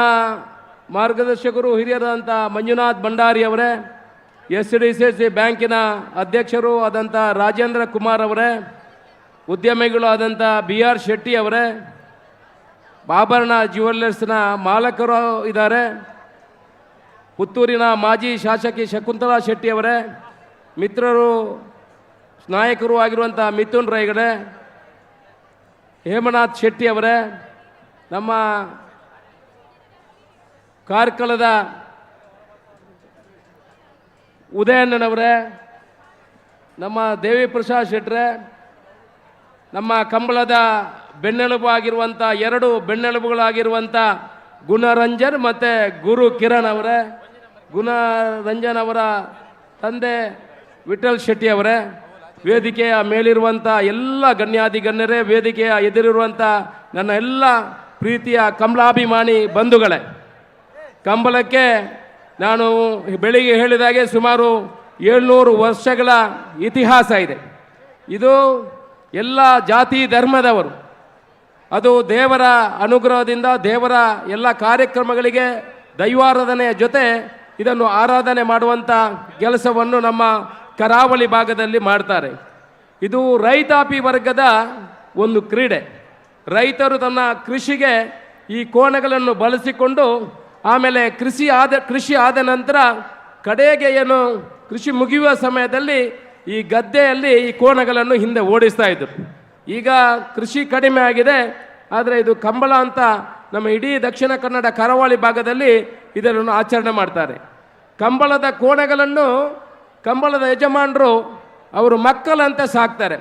[SPEAKER 13] ಮಾರ್ಗದರ್ಶಕರು ಹಿರಿಯರಾದಂಥ ಮಂಜುನಾಥ್ ಭಂಡಾರಿ ಅವರೇ, SDCC ಬ್ಯಾಂಕಿನ ಅಧ್ಯಕ್ಷರು ಆದಂಥ ರಾಜೇಂದ್ರ ಕುಮಾರ್ ಅವರೇ, ಉದ್ಯಮಿಗಳು ಆದಂಥ BR ಶೆಟ್ಟಿ ಅವರೇ, ಆಭರಣ ಜ್ಯುವೆಲ್ಲರ್ಸ್ನ ಮಾಲಕರು ಇದ್ದಾರೆ, ಪುತ್ತೂರಿನ ಮಾಜಿ ಶಾಸಕಿ ಶಕುಂತಲಾ ಶೆಟ್ಟಿ ಅವರೇ, ಮಿತ್ರರು ನಾಯಕರು ಆಗಿರುವಂಥ ಮಿಥುನ್ ರೈಗಡೆ, ಹೇಮನಾಥ್ ಶೆಟ್ಟಿ ಅವರೇ, ನಮ್ಮ ಕಾರ್ಕಳದ ಉದಯಣ್ಣನವರೇ, ನಮ್ಮ ದೇವಿ ಪ್ರಸಾದ್ ಶೆಟ್ರೆ, ನಮ್ಮ ಕಂಬಳದ ಬೆನ್ನೆಲುಬು ಆಗಿರುವಂಥ 2 ಬೆನ್ನೆಲುಬುಗಳಾಗಿರುವಂಥ ಗುಣರಂಜನ್ ಮತ್ತು ಗುರು ಕಿರಣ್ ಅವರೇ, ಗುಣರಂಜನ್ ಅವರ ತಂದೆ ವಿಠಲ್ ಶೆಟ್ಟಿ ಅವರೇ, ವೇದಿಕೆಯ ಮೇಲಿರುವಂಥ ಎಲ್ಲ ಗಣ್ಯಾಧಿಗಣ್ಯರೇ, ವೇದಿಕೆಯ ಎದುರಿರುವಂಥ ನನ್ನ ಎಲ್ಲ ಪ್ರೀತಿಯ ಕಮಲಾಭಿಮಾನಿ ಬಂಧುಗಳೇ, ಕಂಬಳಕ್ಕೆ ನಾನು ಬೆಳಿಗ್ಗೆ ಹೇಳಿದಾಗೆ ಸುಮಾರು 700 ವರ್ಷಗಳ ಇತಿಹಾಸ ಇದೆ. ಇದು ಎಲ್ಲ ಜಾತಿ ಧರ್ಮದವರು, ಅದು ದೇವರ ಅನುಗ್ರಹದಿಂದ ದೇವರ ಎಲ್ಲ ಕಾರ್ಯಕ್ರಮಗಳಿಗೆ ದೈವಾರಾಧನೆಯ ಜೊತೆ ಇದನ್ನು ಆರಾಧನೆ ಮಾಡುವಂಥ ಕೆಲಸವನ್ನು ನಮ್ಮ ಕರಾವಳಿ ಭಾಗದಲ್ಲಿ ಮಾಡ್ತಾರೆ. ಇದು ರೈತಾಪಿ ವರ್ಗದ ಒಂದು ಕ್ರೀಡೆ. ರೈತರು ತನ್ನ ಕೃಷಿಗೆ ಈ ಕೋಣಗಳನ್ನು ಬಳಸಿಕೊಂಡು ಆಮೇಲೆ ಕೃಷಿ ಆದ ನಂತರ ಕಡೆಗೆ ಏನು ಕೃಷಿ ಮುಗಿಯುವ ಸಮಯದಲ್ಲಿ ಈ ಗದ್ದೆಯಲ್ಲಿ ಈ ಕೋಣಗಳನ್ನು ಹಿಂದೆ ಓಡಿಸ್ತಾ ಇದ್ದರು. ಈಗ ಕೃಷಿ ಕಡಿಮೆ ಆಗಿದೆ, ಆದರೆ ಇದು ಕಂಬಳ ಅಂತ ನಮ್ಮ ಇಡೀ ದಕ್ಷಿಣ ಕನ್ನಡ ಕರಾವಳಿ ಭಾಗದಲ್ಲಿ ಇದನ್ನು ಆಚರಣೆ ಮಾಡ್ತಾರೆ. ಕಂಬಳದ ಕೋಣೆಗಳನ್ನು ಕಂಬಳದ ಯಜಮಾನರು ಅವರು ಮಕ್ಕಳಂತೆ ಸಾಕ್ತಾರೆ.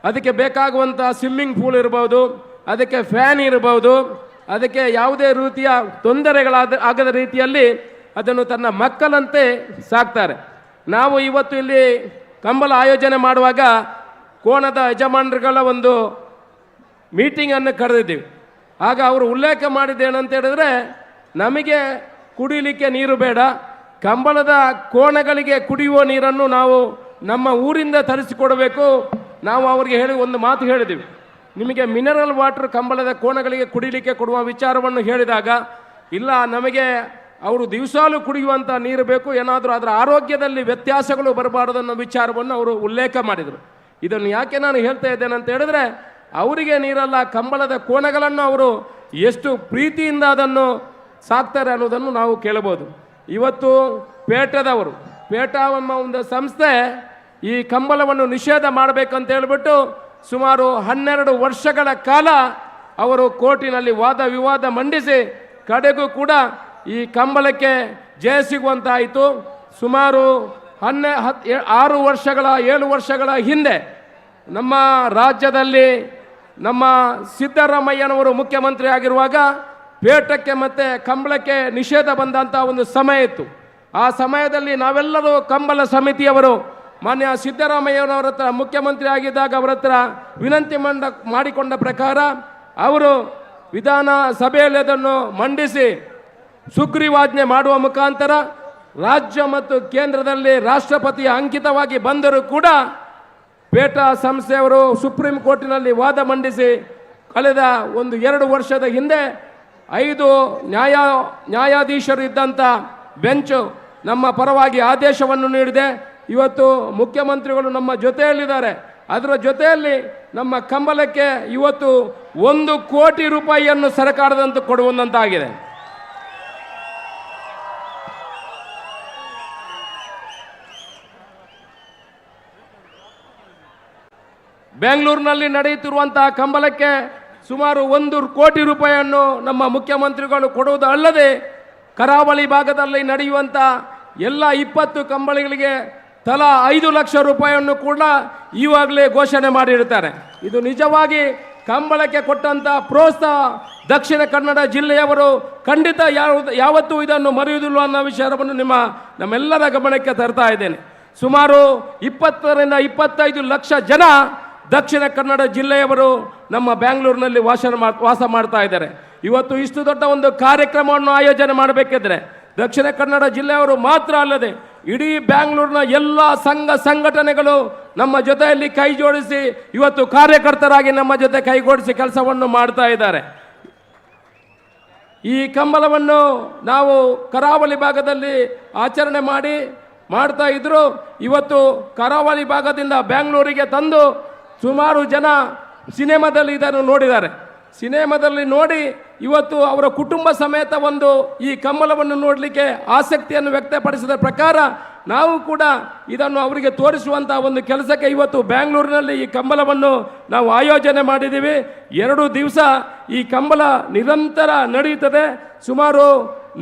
[SPEAKER 13] ಅದಕ್ಕೆ ಬೇಕಾಗುವಂಥ ಸ್ವಿಮ್ಮಿಂಗ್ ಪೂಲ್ ಇರ್ಬೋದು, ಅದಕ್ಕೆ ಫ್ಯಾನ್ ಇರ್ಬೋದು, ಅದಕ್ಕೆ ಯಾವುದೇ ರೀತಿಯ ಆಗದ ರೀತಿಯಲ್ಲಿ ಅದನ್ನು ತನ್ನ ಮಕ್ಕಳಂತೆ ಸಾಕ್ತಾರೆ. ನಾವು ಇವತ್ತು ಇಲ್ಲಿ ಕಂಬಳ ಆಯೋಜನೆ ಮಾಡುವಾಗ ಕೋಣದ ಯಜಮಾನರುಗಳ ಒಂದು ಮೀಟಿಂಗನ್ನು ಕರೆದಿದ್ದೀವಿ. ಆಗ ಅವರು ಉಲ್ಲೇಖ ಮಾಡಿದ್ದೇನಂತ ಹೇಳಿದ್ರೆ, ನಮಗೆ ಕುಡಿಯಲಿಕ್ಕೆ ನೀರು ಬೇಡ, ಕಂಬಳದ ಕೋಣಗಳಿಗೆ ಕುಡಿಯುವ ನೀರನ್ನು ನಾವು ನಮ್ಮ ಊರಿಂದ ತರಿಸಿಕೊಡಬೇಕು. ನಾವು ಅವರಿಗೆ ಒಂದು ಮಾತು ಹೇಳಿದ್ದೀವಿ, ನಿಮಗೆ ಮಿನರಲ್ ವಾಟರ್ ಕಂಬಳದ ಕೋಣಗಳಿಗೆ ಕುಡಿಯಲಿಕ್ಕೆ ಕೊಡುವ ವಿಚಾರವನ್ನು ಹೇಳಿದಾಗ, ಇಲ್ಲ ನಮಗೆ ಅವರು ದಿವಸಾಲು ಕುಡಿಯುವಂಥ ನೀರು ಬೇಕು, ಏನಾದರೂ ಅದರ ಆರೋಗ್ಯದಲ್ಲಿ ವ್ಯತ್ಯಾಸಗಳು ಬರಬಾರದು ಅನ್ನೋ ವಿಚಾರವನ್ನು ಅವರು ಉಲ್ಲೇಖ ಮಾಡಿದರು. ಇದನ್ನು ಯಾಕೆ ನಾನು ಹೇಳ್ತಾ ಇದ್ದೇನೆ ಅಂತ ಹೇಳಿದ್ರೆ, ಅವರಿಗೆ ನೀರಲ್ಲ, ಕಂಬಳದ ಕೋಣಗಳನ್ನು ಅವರು ಎಷ್ಟು ಪ್ರೀತಿಯಿಂದ ಅದನ್ನು ಸಾಕ್ತಾರೆ ಅನ್ನೋದನ್ನು ನಾವು ಕೇಳಬಹುದು. ಇವತ್ತು ಪೇಟ ಎಂಬ ಒಂದು ಸಂಸ್ಥೆ ಈ ಕಂಬಳವನ್ನು ನಿಷೇಧ ಮಾಡಬೇಕಂತ ಹೇಳಿಬಿಟ್ಟು ಸುಮಾರು 12 ವರ್ಷಗಳ ಕಾಲ ಅವರು ಕೋರ್ಟಿನಲ್ಲಿ ವಾದ ವಿವಾದ ಮಂಡಿಸಿ ಕಡೆಗೂ ಕೂಡ ಈ ಕಂಬಳಕ್ಕೆ ಜಯ ಸಿಗುವಂತಾಯಿತು. ಸುಮಾರು 7 ವರ್ಷಗಳ ಹಿಂದೆ ನಮ್ಮ ರಾಜ್ಯದಲ್ಲಿ ನಮ್ಮ ಸಿದ್ದರಾಮಯ್ಯನವರು ಮುಖ್ಯಮಂತ್ರಿ ಆಗಿರುವಾಗ ಪೇಟಕ್ಕೆ ಮತ್ತು ಕಂಬಳಕ್ಕೆ ನಿಷೇಧ ಬಂದಂಥ ಒಂದು ಸಮಯ ಇತ್ತು. ಆ ಸಮಯದಲ್ಲಿ ನಾವೆಲ್ಲರೂ ಕಂಬಳ ಸಮಿತಿಯವರು ಮಾನ್ಯ ಸಿದ್ದರಾಮಯ್ಯನವರ ಹತ್ರ ಮುಖ್ಯಮಂತ್ರಿ ಆಗಿದ್ದಾಗ ಅವರ ಹತ್ರ ವಿನಂತಿ ಮಾಡಿಕೊಂಡ ಪ್ರಕಾರ ಅವರು ವಿಧಾನಸಭೆಯಲ್ಲಿ ಅದನ್ನು ಮಂಡಿಸಿ ಸುಗ್ರೀವಾಜ್ಞೆ ಮಾಡುವ ಮುಖಾಂತರ ರಾಜ್ಯ ಮತ್ತು ಕೇಂದ್ರದಲ್ಲಿ ರಾಷ್ಟ್ರಪತಿಯ ಅಂಕಿತವಾಗಿ ಬಂದರೂ ಕೂಡ ಪೇಟ ಸಂಸ್ಥೆಯವರು ಸುಪ್ರೀಂ ಕೋರ್ಟಿನಲ್ಲಿ ವಾದ ಮಂಡಿಸಿ ಕಳೆದ 2 ವರ್ಷದ ಹಿಂದೆ 5 ನ್ಯಾಯಾಧೀಶರು ಇದ್ದಂಥ ಬೆಂಚು ನಮ್ಮ ಪರವಾಗಿ ಆದೇಶವನ್ನು ನೀಡಿದೆ. ಇವತ್ತು ಮುಖ್ಯಮಂತ್ರಿಗಳು ನಮ್ಮ ಜೊತೆಯಲ್ಲಿದ್ದಾರೆ. ಅದರ ಜೊತೆಯಲ್ಲಿ ನಮ್ಮ ಕಂಬಳಕ್ಕೆ ಇವತ್ತು 1 ಕೋಟಿ ರೂಪಾಯಿಯನ್ನು ಸರ್ಕಾರದಂತ ಕೊಡುವಂತಾಗಿದೆ. ಬೆಂಗಳೂರಿನಲ್ಲಿ ನಡೆಯುತ್ತಿರುವಂತಹ ಕಂಬಳಕ್ಕೆ ಸುಮಾರು 1 ಕೋಟಿ ರೂಪಾಯಿಯನ್ನು ನಮ್ಮ ಮುಖ್ಯಮಂತ್ರಿಗಳು ಕೊಡುವುದು ಅಲ್ಲದೆ, ಕರಾವಳಿ ಭಾಗದಲ್ಲಿ ನಡೆಯುವಂಥ ಎಲ್ಲ 20 ಕಂಬಳಿಗಳಿಗೆ ತಲಾ 5 ಲಕ್ಷ ರೂಪಾಯಿಯನ್ನು ಕೂಡ ಈವಾಗಲೇ ಘೋಷಣೆ ಮಾಡಿರ್ತಾರೆ. ಇದು ನಿಜವಾಗಿ ಕಂಬಳಕ್ಕೆ ಕೊಟ್ಟಂಥ ಪ್ರೋತ್ಸಾಹ ದಕ್ಷಿಣ ಕನ್ನಡ ಜಿಲ್ಲೆಯವರು ಖಂಡಿತ ಯಾವತ್ತೂ ಇದನ್ನು ಮರೆಯುವುದಿಲ್ಲ ಅನ್ನೋ ವಿಚಾರವನ್ನು ನಮ್ಮೆಲ್ಲರ ಗಮನಕ್ಕೆ ತರ್ತಾ ಇದ್ದೇನೆ. ಸುಮಾರು 20ರಿಂದ 25 ಲಕ್ಷ ಜನ ದಕ್ಷಿಣ ಕನ್ನಡ ಜಿಲ್ಲೆಯವರು ನಮ್ಮ ಬೆಂಗಳೂರಿನಲ್ಲಿ ವಾಸ ಮಾಡ್ತಾ ಇದ್ದಾರೆ. ಇವತ್ತು ಇಷ್ಟು ದೊಡ್ಡ ಒಂದು ಕಾರ್ಯಕ್ರಮವನ್ನು ಆಯೋಜನೆ ಮಾಡಬೇಕಿದ್ರೆ ದಕ್ಷಿಣ ಕನ್ನಡ ಜಿಲ್ಲೆಯವರು ಮಾತ್ರ ಅಲ್ಲದೆ ಇಡೀ ಬೆಂಗಳೂರಿನ ಎಲ್ಲ ಸಂಘಟನೆಗಳು ನಮ್ಮ ಜೊತೆಯಲ್ಲಿ ಕೈ ಜೋಡಿಸಿ ಇವತ್ತು ಕಾರ್ಯಕರ್ತರಾಗಿ ನಮ್ಮ ಜೊತೆ ಕೈಗೂಡಿಸಿ ಕೆಲಸವನ್ನು ಮಾಡ್ತಾ ಇದ್ದಾರೆ. ಈ ಕಂಬಳವನ್ನು ನಾವು ಕರಾವಳಿ ಭಾಗದಲ್ಲಿ ಆಚರಣೆ ಮಾಡ್ತಾ ಇದ್ರು. ಇವತ್ತು ಕರಾವಳಿ ಭಾಗದಿಂದ ಬೆಂಗಳೂರಿಗೆ ತಂದು ಸುಮಾರು ಜನ ಸಿನಿಮಾದಲ್ಲಿ ಇದನ್ನು ನೋಡಿದ್ದಾರೆ. ಸಿನಿಮಾದಲ್ಲಿ ನೋಡಿ ಇವತ್ತು ಅವರ ಕುಟುಂಬ ಸಮೇತ ಈ ಕಂಬಳವನ್ನು ನೋಡಲಿಕ್ಕೆ ಆಸಕ್ತಿಯನ್ನು ವ್ಯಕ್ತಪಡಿಸಿದ ಪ್ರಕಾರ ನಾವು ಕೂಡ ಇದನ್ನು ಅವರಿಗೆ ತೋರಿಸುವಂಥ ಒಂದು ಕೆಲಸಕ್ಕೆ ಇವತ್ತು ಬೆಂಗಳೂರಿನಲ್ಲಿ ಈ ಕಂಬಳವನ್ನು ನಾವು ಆಯೋಜನೆ ಮಾಡಿದ್ದೀವಿ. 2 ದಿವಸ ಈ ಕಂಬಳ ನಿರಂತರ ನಡೆಯುತ್ತದೆ. ಸುಮಾರು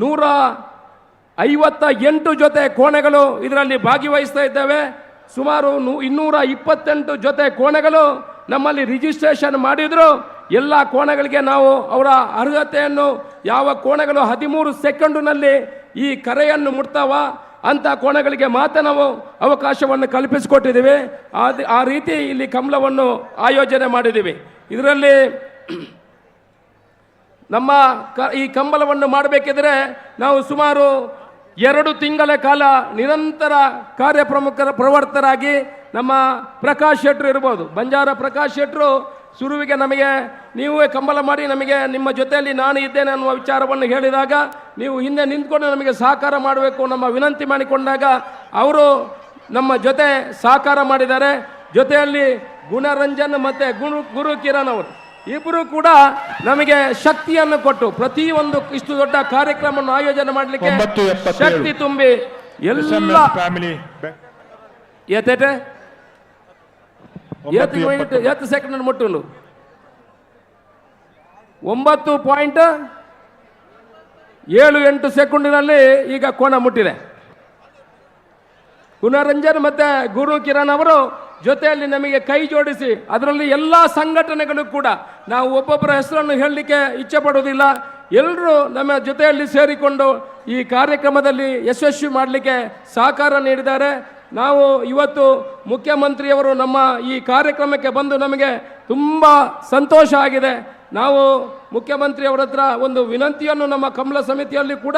[SPEAKER 13] 158 ಜೊತೆ ಕೋಣೆಗಳು ಇದರಲ್ಲಿ ಭಾಗವಹಿಸ್ತಾ ಇದ್ದಾವೆ. ಸುಮಾರು 228 ಜೊತೆ ಕೋಣೆಗಳು ನಮ್ಮಲ್ಲಿ ರಿಜಿಸ್ಟ್ರೇಷನ್ ಮಾಡಿದ್ರು. ಎಲ್ಲ ಕೋಣಗಳಿಗೆ ನಾವು ಅವರ ಅರ್ಹತೆಯನ್ನು ಯಾವ ಕೋಣಗಳು 13 ಸೆಕೆಂಡಿನಲ್ಲಿ ಈ ಕರೆಯನ್ನು ಮುಟ್ತಾವ ಅಂಥ ಕೋಣಗಳಿಗೆ ಮಾತ್ರ ನಾವು ಅವಕಾಶವನ್ನು ಕಲ್ಪಿಸಿಕೊಟ್ಟಿದ್ದೀವಿ. ಆ ರೀತಿ ಇಲ್ಲಿ ಕಂಬಳವನ್ನು ಆಯೋಜನೆ ಮಾಡಿದ್ದೀವಿ. ಇದರಲ್ಲಿ ನಮ್ಮ ಈ ಕಂಬಳವನ್ನು ಮಾಡಬೇಕಿದ್ರೆ ನಾವು ಸುಮಾರು 2 ತಿಂಗಳ ಕಾಲ ನಿರಂತರ ಪ್ರವರ್ತರಾಗಿ ನಮ್ಮ ಪ್ರಕಾಶ್ ಶೆಟ್ರು ಇರ್ಬೋದು, ಬಂಜಾರ ಪ್ರಕಾಶ್ ಶೆಟ್ರು ಶುರುವಿಗೆ ನಮಗೆ ನೀವೇ ಕಂಬಳ ಮಾಡಿ ನಮಗೆ ನಿಮ್ಮ ಜೊತೆಯಲ್ಲಿ ನಾನು ಇದ್ದೇನೆ ಅನ್ನುವ ವಿಚಾರವನ್ನು ಹೇಳಿದಾಗ ನೀವು ಹಿಂದೆ ನಿಂತ್ಕೊಂಡು ನಮಗೆ ಸಹಕಾರ ಮಾಡಬೇಕು ನಮ್ಮ ವಿನಂತಿ ಮಾಡಿಕೊಂಡಾಗ ಅವರು ನಮ್ಮ ಜೊತೆ ಸಹಕಾರ ಮಾಡಿದ್ದಾರೆ. ಜೊತೆಯಲ್ಲಿ ಗುಣರಂಜನ್ ಮತ್ತು ಗುರು ಕಿರಣ್ ಅವರು ಇಬ್ಬರು ಕೂಡ ನಮಗೆ ಶಕ್ತಿಯನ್ನು ಕೊಟ್ಟು ಪ್ರತಿಯೊಂದು ಇಷ್ಟು ದೊಡ್ಡ ಕಾರ್ಯಕ್ರಮವನ್ನು ಆಯೋಜನೆ ಮಾಡಲಿಕ್ಕೆ ಶಕ್ತಿ ತುಂಬಿ ಎಲ್ಲ ಎತ್ತು ಸೆಕೆಂಡ್ ಮುಟ್ಟು 9.78 ಸೆಕೆಂಡಿನಲ್ಲಿ ಈಗ ಕೋಣ ಮುಟ್ಟಿದೆ. ಗುಣರಂಜನ್ ಮತ್ತು ಗುರು ಕಿರಣ್ ಅವರು ಜೊತೆಯಲ್ಲಿ ನಮಗೆ ಕೈ ಜೋಡಿಸಿ ಅದರಲ್ಲಿ ಎಲ್ಲ ಸಂಘಟನೆಗಳು ಕೂಡ ನಾವು ಒಬ್ಬೊಬ್ಬರ ಹೆಸರನ್ನು ಹೇಳಲಿಕ್ಕೆ ಇಚ್ಛೆ ಪಡುವುದಿಲ್ಲ, ಎಲ್ಲರೂ ನಮ್ಮ ಜೊತೆಯಲ್ಲಿ ಸೇರಿಕೊಂಡು ಈ ಕಾರ್ಯಕ್ರಮದಲ್ಲಿ ಯಶಸ್ವಿ ಮಾಡಲಿಕ್ಕೆ ಸಹಕಾರ ನೀಡಿದ್ದಾರೆ. ನಾವು ಇವತ್ತು ಮುಖ್ಯಮಂತ್ರಿಯವರು ನಮ್ಮ ಈ ಕಾರ್ಯಕ್ರಮಕ್ಕೆ ಬಂದು ನಮಗೆ ತುಂಬ ಸಂತೋಷ ಆಗಿದೆ. ನಾವು ಮುಖ್ಯಮಂತ್ರಿಯವರ ಹತ್ರ ಒಂದು ವಿನಂತಿಯನ್ನು ನಮ್ಮ ಕಂಬಳ ಸಮಿತಿಯಲ್ಲಿ ಕೂಡ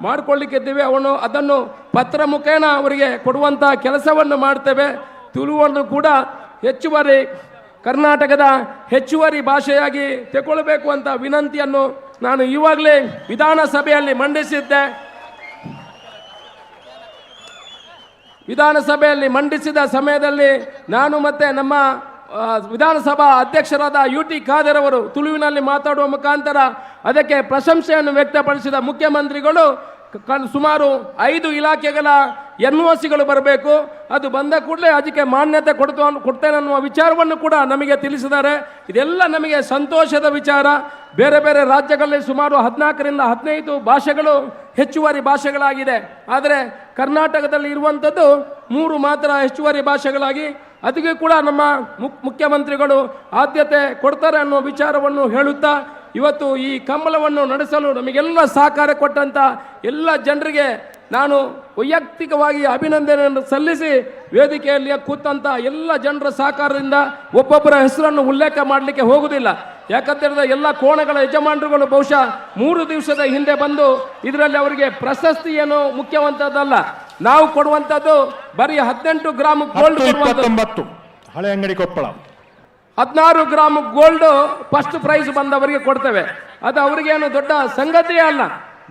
[SPEAKER 13] ಮಾಡಿಕೊಳ್ಳಿಕ್ಕಿದ್ದೀವಿ. ಅದನ್ನು ಪತ್ರ ಮುಖೇನ ಅವರಿಗೆ ಕೊಡುವಂಥ ಕೆಲಸವನ್ನು ಮಾಡ್ತೇವೆ. ತುಳುವನ್ನು ಕೂಡ ಹೆಚ್ಚುವರಿ ಕರ್ನಾಟಕದ ಹೆಚ್ಚುವರಿ ಭಾಷೆಯಾಗಿ ತಗೊಳ್ಬೇಕು ಅಂತ ವಿನಂತಿಯನ್ನು ನಾನು ಇವಾಗಲೇ ವಿಧಾನಸಭೆಯಲ್ಲಿ ಮಂಡಿಸಿದ್ದೆ. ವಿಧಾನಸಭೆಯಲ್ಲಿ ಮಂಡಿಸಿದ ಸಮಯದಲ್ಲಿ ನಾನು ಮತ್ತು ನಮ್ಮ ವಿಧಾನಸಭಾ ಅಧ್ಯಕ್ಷರಾದ UT ಖಾದರ್ ಅವರು ತುಳುವಿನಲ್ಲಿ ಮಾತಾಡುವ ಮುಖಾಂತರ ಅದಕ್ಕೆ ಪ್ರಶಂಸೆಯನ್ನು ವ್ಯಕ್ತಪಡಿಸಿದ ಮುಖ್ಯಮಂತ್ರಿಗಳು ಸುಮಾರು 5 ಇಲಾಖೆಗಳ NOCಗಳು ಬರಬೇಕು, ಅದು ಬಂದ ಕೂಡಲೇ ಅದಕ್ಕೆ ಮಾನ್ಯತೆ ಕೊಡ್ತೇನೆ ಅನ್ನುವ ವಿಚಾರವನ್ನು ಕೂಡ ನಮಗೆ ತಿಳಿಸಿದ್ದಾರೆ. ಇದೆಲ್ಲ ನಮಗೆ ಸಂತೋಷದ ವಿಚಾರ. ಬೇರೆ ಬೇರೆ ರಾಜ್ಯಗಳಲ್ಲಿ ಸುಮಾರು 14ರಿಂದ 15 ಭಾಷೆಗಳು ಹೆಚ್ಚುವರಿ ಭಾಷೆಗಳಾಗಿದೆ. ಆದರೆ ಕರ್ನಾಟಕದಲ್ಲಿ ಇರುವಂಥದ್ದು 3 ಮಾತ್ರ ಹೆಚ್ಚುವರಿ ಭಾಷೆಗಳಾಗಿ ಅದಕ್ಕೆ ಕೂಡ ನಮ್ಮ ಮುಖ್ಯಮಂತ್ರಿಗಳು ಆದ್ಯತೆ ಕೊಡ್ತಾರೆ ಅನ್ನೋ ವಿಚಾರವನ್ನು ಹೇಳುತ್ತಾ ಇವತ್ತು ಈ ಕಂಬಳವನ್ನು ನಡೆಸಲು ನಮಗೆಲ್ಲ ಸಹಕಾರ ಕೊಟ್ಟಂಥ ಎಲ್ಲ ಜನರಿಗೆ ನಾನು ವೈಯಕ್ತಿಕವಾಗಿ ಅಭಿನಂದನೆಯನ್ನು ಸಲ್ಲಿಸಿ ವೇದಿಕೆಯಲ್ಲಿ ಕೂತಂಥ ಎಲ್ಲ ಜನರ ಸಹಕಾರದಿಂದ ಒಬ್ಬೊಬ್ಬರ ಹೆಸರನ್ನು ಉಲ್ಲೇಖ ಮಾಡಲಿಕ್ಕೆ ಹೋಗುವುದಿಲ್ಲ. ಯಾಕಂತೇಳಿದ್ರೆ ಎಲ್ಲ ಕೋಣಗಳ ಯಜಮಾನರುಗಳು ಬಹುಶಃ 3 ದಿವಸದ ಹಿಂದೆ ಬಂದು ಇದರಲ್ಲಿ ಅವರಿಗೆ ಪ್ರಶಸ್ತಿ ಏನು ಮುಖ್ಯವಂತದ್ದಲ್ಲ, ನಾವು ಕೊಡುವಂಥದ್ದು ಬರೀ 18 ಗ್ರಾಮ್ ಗೋಲ್ಡ್ ಕೊಡುವಂಥದ್ದು.
[SPEAKER 8] ಹಳೆ ಅಂಗಡಿ Koppal
[SPEAKER 13] 16 gram gold first prize ಬಂದವರಿಗೆ ಕೊಡ್ತೇವೆ. ಅದು ಅವರಿಗೇನು ದೊಡ್ಡ ಸಂಗತಿಯೇ ಅಲ್ಲ.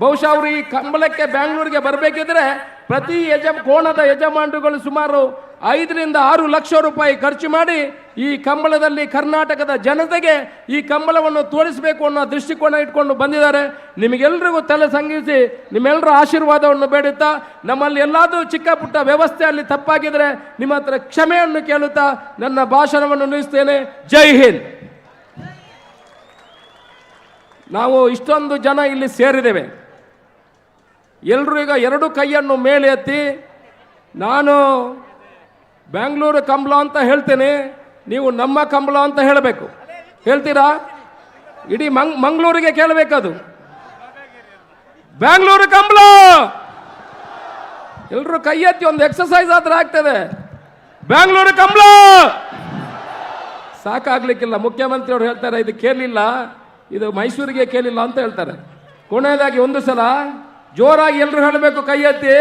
[SPEAKER 13] ಬಹುಶಃ ಅವರು ಈ ಕಂಬಳಕ್ಕೆ ಬೆಂಗಳೂರಿಗೆ ಬರಬೇಕಿದ್ರೆ ಪ್ರತಿ ಕೋಣದ ಯಜಮಾನರುಗಳು ಸುಮಾರು 5ರಿಂದ 6 ಲಕ್ಷ ರೂಪಾಯಿ ಖರ್ಚು ಮಾಡಿ ಈ ಕಂಬಳದಲ್ಲಿ ಕರ್ನಾಟಕದ ಜನತೆಗೆ ಈ ಕಂಬಳವನ್ನು ತೋರಿಸಬೇಕು ಅನ್ನೋ ದೃಷ್ಟಿಕೋನ ಇಟ್ಕೊಂಡು ಬಂದಿದ್ದಾರೆ. ನಿಮಗೆಲ್ಲರಿಗೂ ತಲೆ ಸಂಗಿಸಿ ನಿಮ್ಮೆಲ್ಲರ ಆಶೀರ್ವಾದವನ್ನು ಬೇಡುತ್ತಾ ನಮ್ಮಲ್ಲಿ ಎಲ್ಲಾದರೂ ಚಿಕ್ಕ ಪುಟ್ಟ ವ್ಯವಸ್ಥೆಯಲ್ಲಿ ತಪ್ಪಾಗಿದ್ರೆ ನಿಮ್ಮ ಹತ್ರ ಕ್ಷಮೆಯನ್ನು ಕೇಳುತ್ತಾ ನನ್ನ ಭಾಷಣವನ್ನು ನಿಲ್ಲಿಸ್ತೇನೆ. ಜೈ ಹಿಂದ್. ನಾವು ಇಷ್ಟೊಂದು ಜನ ಇಲ್ಲಿ ಸೇರಿದ್ದೇವೆ. ಎಲ್ಲರೂ ಈಗ 2 ಕೈಯನ್ನು ಮೇಲೆ ಎತ್ತಿ ನಾನು ಬೆಂಗಳೂರು ಕಂಬಳ ಅಂತ ಹೇಳ್ತೇನೆ, ನೀವು ನಮ್ಮ ಕಂಬಳ ಅಂತ ಹೇಳಬೇಕು. ಹೇಳ್ತೀರಾ? ಇಡೀ ಮಂಗಳೂರಿಗೆ ಕೇಳಬೇಕದು. ಬೆಂಗಳೂರು ಕಂಬಳ ಎಲ್ಲರೂ ಕೈ ಎತ್ತಿ ಒಂದು ಎಕ್ಸರ್ಸೈಸ್ ಆದ್ರೆ ಆಗ್ತದೆ. ಬೆಂಗಳೂರು ಕಂಬಳ ಸಾಕಾಗ್ಲಿಕ್ಕಿಲ್ಲ. ಮುಖ್ಯಮಂತ್ರಿಯವರು ಹೇಳ್ತಾರೆ ಇದು ಕೇಳಲಿಲ್ಲ, ಇದು ಮೈಸೂರಿಗೆ ಕೇಳಿಲ್ಲ ಅಂತ ಹೇಳ್ತಾರೆ. ಕೊನೆಯದಾಗಿ ಒಂದು ಸಲ ಜೋರಾಗಿ ಎಲ್ಲರೂ ಹೇಳಬೇಕು ಕೈ ಎತ್ತಿ,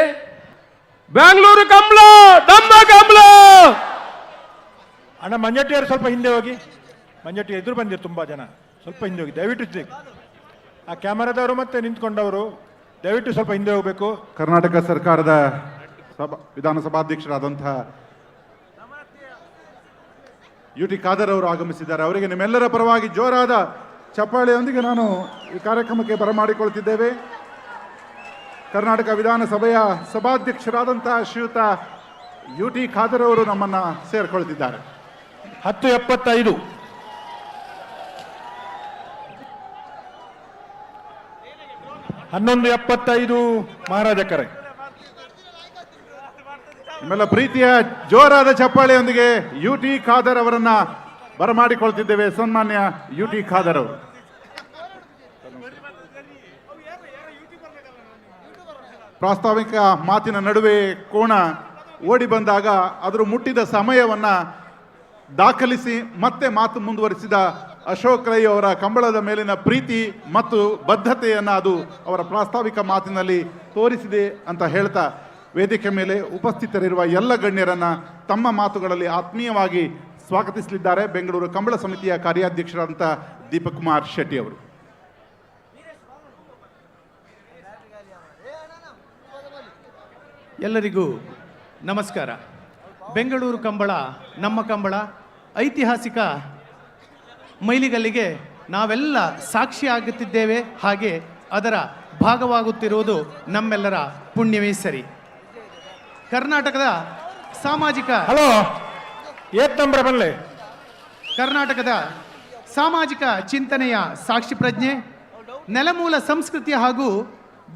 [SPEAKER 13] ಬೆಂಗಳೂರು ಕಂಬಳ ನಮ್ಮ ಕಂಬಳ.
[SPEAKER 8] ಅಣ್ಣ ಮಂಜಟ್ಟಿಯವರು ಸ್ವಲ್ಪ ಹಿಂದೆ ಹೋಗಿ, ಮಂಜಟ್ಟಿ ಎದುರು ಬಂದಿರು ತುಂಬಾ ಜನ, ಸ್ವಲ್ಪ ಹಿಂದೆ ಹೋಗಿ ದಯವಿಟ್ಟು. ಆ ಕ್ಯಾಮರಾದವರು ಮತ್ತೆ ನಿಂತ್ಕೊಂಡವರು ದಯವಿಟ್ಟು ಸ್ವಲ್ಪ ಹಿಂದೆ ಹೋಗಬೇಕು.
[SPEAKER 9] ಕರ್ನಾಟಕ ಸರ್ಕಾರದ ವಿಧಾನಸಭಾಧ್ಯಕ್ಷರಾದಂತಹ UT ಖಾದರ್ ಅವರು ಆಗಮಿಸಿದ್ದಾರೆ. ಅವರಿಗೆ ನಿಮ್ಮೆಲ್ಲರ ಪರವಾಗಿ ಜೋರಾದ ಚಪ್ಪಾಳೆಯೊಂದಿಗೆ ನಾನು ಈ ಕಾರ್ಯಕ್ರಮಕ್ಕೆ ಬರಮಾಡಿಕೊಳ್ತಿದ್ದೇವೆ. ಕರ್ನಾಟಕ ವಿಧಾನಸಭೆಯ ಸಭಾಧ್ಯಕ್ಷರಾದಂತಹ ಶ್ರೀಯುತ UT ಖಾದರ್ ಅವರು ನಮ್ಮನ್ನ ಸೇರ್ಕೊಳ್ತಿದ್ದಾರೆ.
[SPEAKER 8] 10:75 11:75 ಮಹಾರಾಜ ಕರೆ.
[SPEAKER 9] ನಿಮ್ಮೆಲ್ಲ ಪ್ರೀತಿಯ ಜೋರಾದ ಚಪ್ಪಾಳೆಯೊಂದಿಗೆ UT ಖಾದರ್ ಅವರನ್ನ ಬರಮಾಡಿಕೊಳ್ತಿದ್ದೇವೆ ಸನ್ಮಾನ್ಯ ಯು ಟಿ ಖಾದರ್ ಅವರು. ಪ್ರಾಸ್ತಾವಿಕ ಮಾತಿನ ನಡುವೆ ಕೋಣ ಓಡಿ ಬಂದಾಗ ಅದರ ಮುಟ್ಟಿದ ಸಮಯವನ್ನು ದಾಖಲಿಸಿ ಮತ್ತೆ ಮಾತು ಮುಂದುವರಿಸಿದ ಅಶೋಕ್ ರೈ ಅವರ ಕಂಬಳದ ಮೇಲಿನ ಪ್ರೀತಿ ಮತ್ತು ಬದ್ಧತೆಯನ್ನು ಅದು ಅವರ ಪ್ರಾಸ್ತಾವಿಕ ಮಾತಿನಲ್ಲಿ ತೋರಿಸಿದೆ ಅಂತ ಹೇಳ್ತಾ ವೇದಿಕೆ ಮೇಲೆ ಉಪಸ್ಥಿತರಿರುವ ಎಲ್ಲ ಗಣ್ಯರನ್ನು ತಮ್ಮ ಮಾತುಗಳಲ್ಲಿ ಆತ್ಮೀಯವಾಗಿ ಸ್ವಾಗತಿಸಲಿದ್ದಾರೆ ಬೆಂಗಳೂರು ಕಂಬಳ ಸಮಿತಿಯ ಕಾರ್ಯಾಧ್ಯಕ್ಷರಾದಂಥ ದೀಪಕ್ ಕುಮಾರ್ ಶೆಟ್ಟಿ ಅವರು.
[SPEAKER 14] ಎಲ್ಲರಿಗೂ ನಮಸ್ಕಾರ. ಬೆಂಗಳೂರು ಕಂಬಳ ನಮ್ಮ ಕಂಬಳ ಐತಿಹಾಸಿಕ ಮೈಲಿಗಲ್ಲಿಗೆ ನಾವೆಲ್ಲ ಸಾಕ್ಷಿಯಾಗುತ್ತಿದ್ದೇವೆ. ಹಾಗೆ ಅದರ ಭಾಗವಾಗುತ್ತಿರುವುದು ನಮ್ಮೆಲ್ಲರ ಪುಣ್ಯವೇ ಸರಿ. ಕರ್ನಾಟಕದ ಸಾಮಾಜಿಕ ಕರ್ನಾಟಕದ ಸಾಮಾಜಿಕ ಚಿಂತನೆಯ ಸಾಕ್ಷಿ ಪ್ರಜ್ಞೆ, ನೆಲಮೂಲ ಸಂಸ್ಕೃತಿ ಹಾಗೂ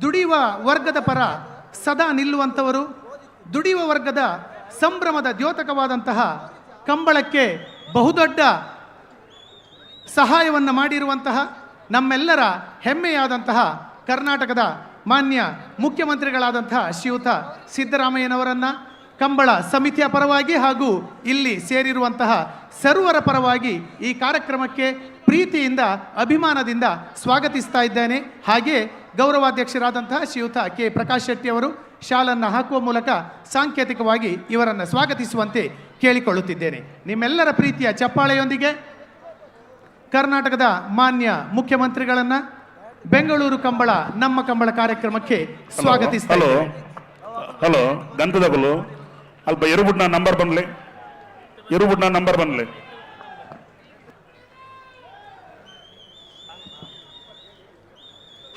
[SPEAKER 14] ದುಡಿಯುವ ವರ್ಗದ ಪರ ಸದಾ ನಿಲ್ಲುವಂಥವರು, ದುಡಿಯುವ ವರ್ಗದ ಸಂಭ್ರಮದ ದ್ಯೋತಕವಾದಂತಹ ಕಂಬಳಕ್ಕೆ ಬಹುದೊಡ್ಡ ಸಹಾಯವನ್ನು ಮಾಡಿರುವಂತಹ ನಮ್ಮೆಲ್ಲರ ಹೆಮ್ಮೆಯಾದಂತಹ ಕರ್ನಾಟಕದ ಮಾನ್ಯ ಮುಖ್ಯಮಂತ್ರಿಗಳಾದಂತಹ ಶ್ರೀಯುತ ಸಿದ್ದರಾಮಯ್ಯನವರನ್ನು ಕಂಬಳ ಸಮಿತಿಯ ಪರವಾಗಿ ಹಾಗೂ ಇಲ್ಲಿ ಸೇರಿರುವಂತಹ ಸರ್ವರ ಪರವಾಗಿ ಈ ಕಾರ್ಯಕ್ರಮಕ್ಕೆ ಪ್ರೀತಿಯಿಂದ ಅಭಿಮಾನದಿಂದ ಸ್ವಾಗತಿಸ್ತಾ ಇದ್ದೇನೆ. ಹಾಗೆ ಗೌರವಾಧ್ಯಕ್ಷರಾದಂತಹ ಶ್ರೀಯುತ ಕೆ ಪ್ರಕಾಶ್ ಶೆಟ್ಟಿ ಅವರು ಶಾಲನ್ನು ಹಾಕುವ ಮೂಲಕ ಸಾಂಕೇತಿಕವಾಗಿ ಇವರನ್ನು ಸ್ವಾಗತಿಸುವಂತೆ ಕೇಳಿಕೊಳ್ಳುತ್ತಿದ್ದೇನೆ. ನಿಮ್ಮೆಲ್ಲರ ಪ್ರೀತಿಯ ಚಪ್ಪಾಳೆಯೊಂದಿಗೆ ಕರ್ನಾಟಕದ ಮಾನ್ಯ ಮುಖ್ಯಮಂತ್ರಿಗಳನ್ನು ಬೆಂಗಳೂರು ಕಂಬಳ ನಮ್ಮ ಕಂಬಳ ಕಾರ್ಯಕ್ರಮಕ್ಕೆ ಸ್ವಾಗತಿಸ್ತಾ ಇದ್ದೇನೆ.
[SPEAKER 5] ಹಲೋ ಗಂತದಗಳು ಅಲ್ಪ ಎರುಬುಡ್ನ ನಂಬರ್ ಬನ್ಲೆ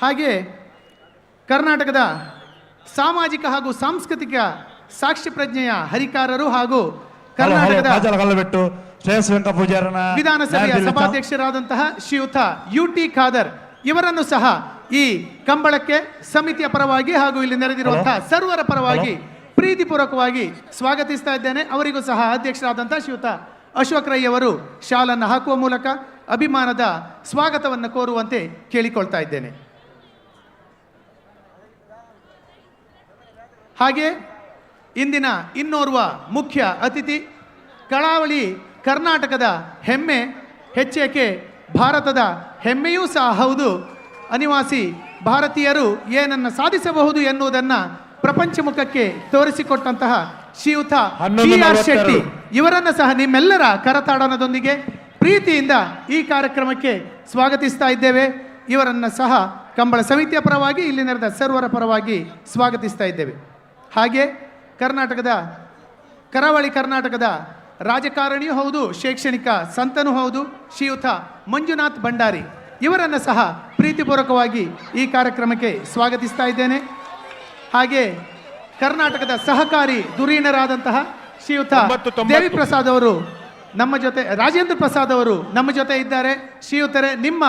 [SPEAKER 14] ಹಾಗೆ ಕರ್ನಾಟಕದ ಸಾಮಾಜಿಕ ಹಾಗೂ ಸಾಂಸ್ಕೃತಿಕ ಸಾಕ್ಷಿ ಪ್ರಜ್ಞೆಯ ಹರಿಕಾರರು ಹಾಗೂ ಕರ್ನಾಟಕದ ವಿಧಾನಸಭೆಯ ಸಭಾಧ್ಯಕ್ಷರಾದಂತಹ ಶ್ರೀಯುತ ಯು ಟಿ ಖಾದರ್ ಇವರನ್ನು ಸಹ ಈ ಕಂಬಳಕ್ಕೆ ಸಮಿತಿಯ ಪರವಾಗಿ ಹಾಗೂ ಇಲ್ಲಿ ನೆರೆದಿರುವಂತಹ ಸರ್ವರ ಪರವಾಗಿ ಪ್ರೀತಿಪೂರ್ವಕವಾಗಿ ಸ್ವಾಗತಿಸ್ತಾ ಇದ್ದೇನೆ. ಅವರಿಗೂ ಸಹ ಅಧ್ಯಕ್ಷರಾದಂತಹ ಶ್ರೀಯುತ ಅಶೋಕ್ ರೈ ಅವರು ಶಾಲನ್ನು ಹಾಕುವ ಮೂಲಕ ಅಭಿಮಾನದ ಸ್ವಾಗತವನ್ನು ಕೋರುವಂತೆ ಕೇಳಿಕೊಳ್ತಾ ಇದ್ದೇನೆ. ಹಾಗೆ ಇಂದಿನ ಇನ್ನೋರ್ವ ಮುಖ್ಯ ಅತಿಥಿ, ಕರಾವಳಿ ಕರ್ನಾಟಕದ ಹೆಮ್ಮೆ, ಹೆಚ್ಚೇಕೆ ಭಾರತದ ಹೆಮ್ಮೆಯೂ ಸಹ ಹೌದು. ಅನಿವಾಸಿ ಭಾರತೀಯರು ಏನನ್ನು ಸಾಧಿಸಬಹುದು ಎನ್ನುವುದನ್ನು ಪ್ರಪಂಚಮುಖಕ್ಕೆ ತೋರಿಸಿಕೊಟ್ಟಂತಹ ಶ್ರೀಯುತ PR ಶೆಟ್ಟಿ ಇವರನ್ನು ಸಹ ನಿಮ್ಮೆಲ್ಲರ ಕರತಾಡನದೊಂದಿಗೆ ಪ್ರೀತಿಯಿಂದ ಈ ಕಾರ್ಯಕ್ರಮಕ್ಕೆ ಸ್ವಾಗತಿಸ್ತಾ ಇದ್ದೇವೆ. ಇವರನ್ನು ಸಹ ಕಂಬಳ ಸಮಿತಿಯ ಪರವಾಗಿ ಇಲ್ಲಿ ನಡೆದ ಸರ್ವರ ಪರವಾಗಿ ಸ್ವಾಗತಿಸ್ತಾ ಇದ್ದೇವೆ. ಹಾಗೆ ಕರಾವಳಿ ಕರ್ನಾಟಕದ ರಾಜಕಾರಣಿಯೂ ಹೌದು, ಶೈಕ್ಷಣಿಕ ಸಂತನೂ ಹೌದು, ಶ್ರೀಯುತ ಮಂಜುನಾಥ್ ಭಂಡಾರಿ ಇವರನ್ನು ಸಹ ಪ್ರೀತಿಪೂರ್ವಕವಾಗಿ ಈ ಕಾರ್ಯಕ್ರಮಕ್ಕೆ ಸ್ವಾಗತಿಸ್ತಾ ಇದ್ದೇನೆ. ಹಾಗೆ ಕರ್ನಾಟಕದ ಸಹಕಾರಿ ಧುರೀಣರಾದಂತಹ ಶ್ರೀಯುತ ದೇವಿ ಪ್ರಸಾದ್ ಅವರು ನಮ್ಮ ಜೊತೆ, ರಾಜೇಂದ್ರ ಪ್ರಸಾದ್ ಅವರು ನಮ್ಮ ಜೊತೆ ಇದ್ದಾರೆ. ಶ್ರೀಯುತರೇ, ನಿಮ್ಮ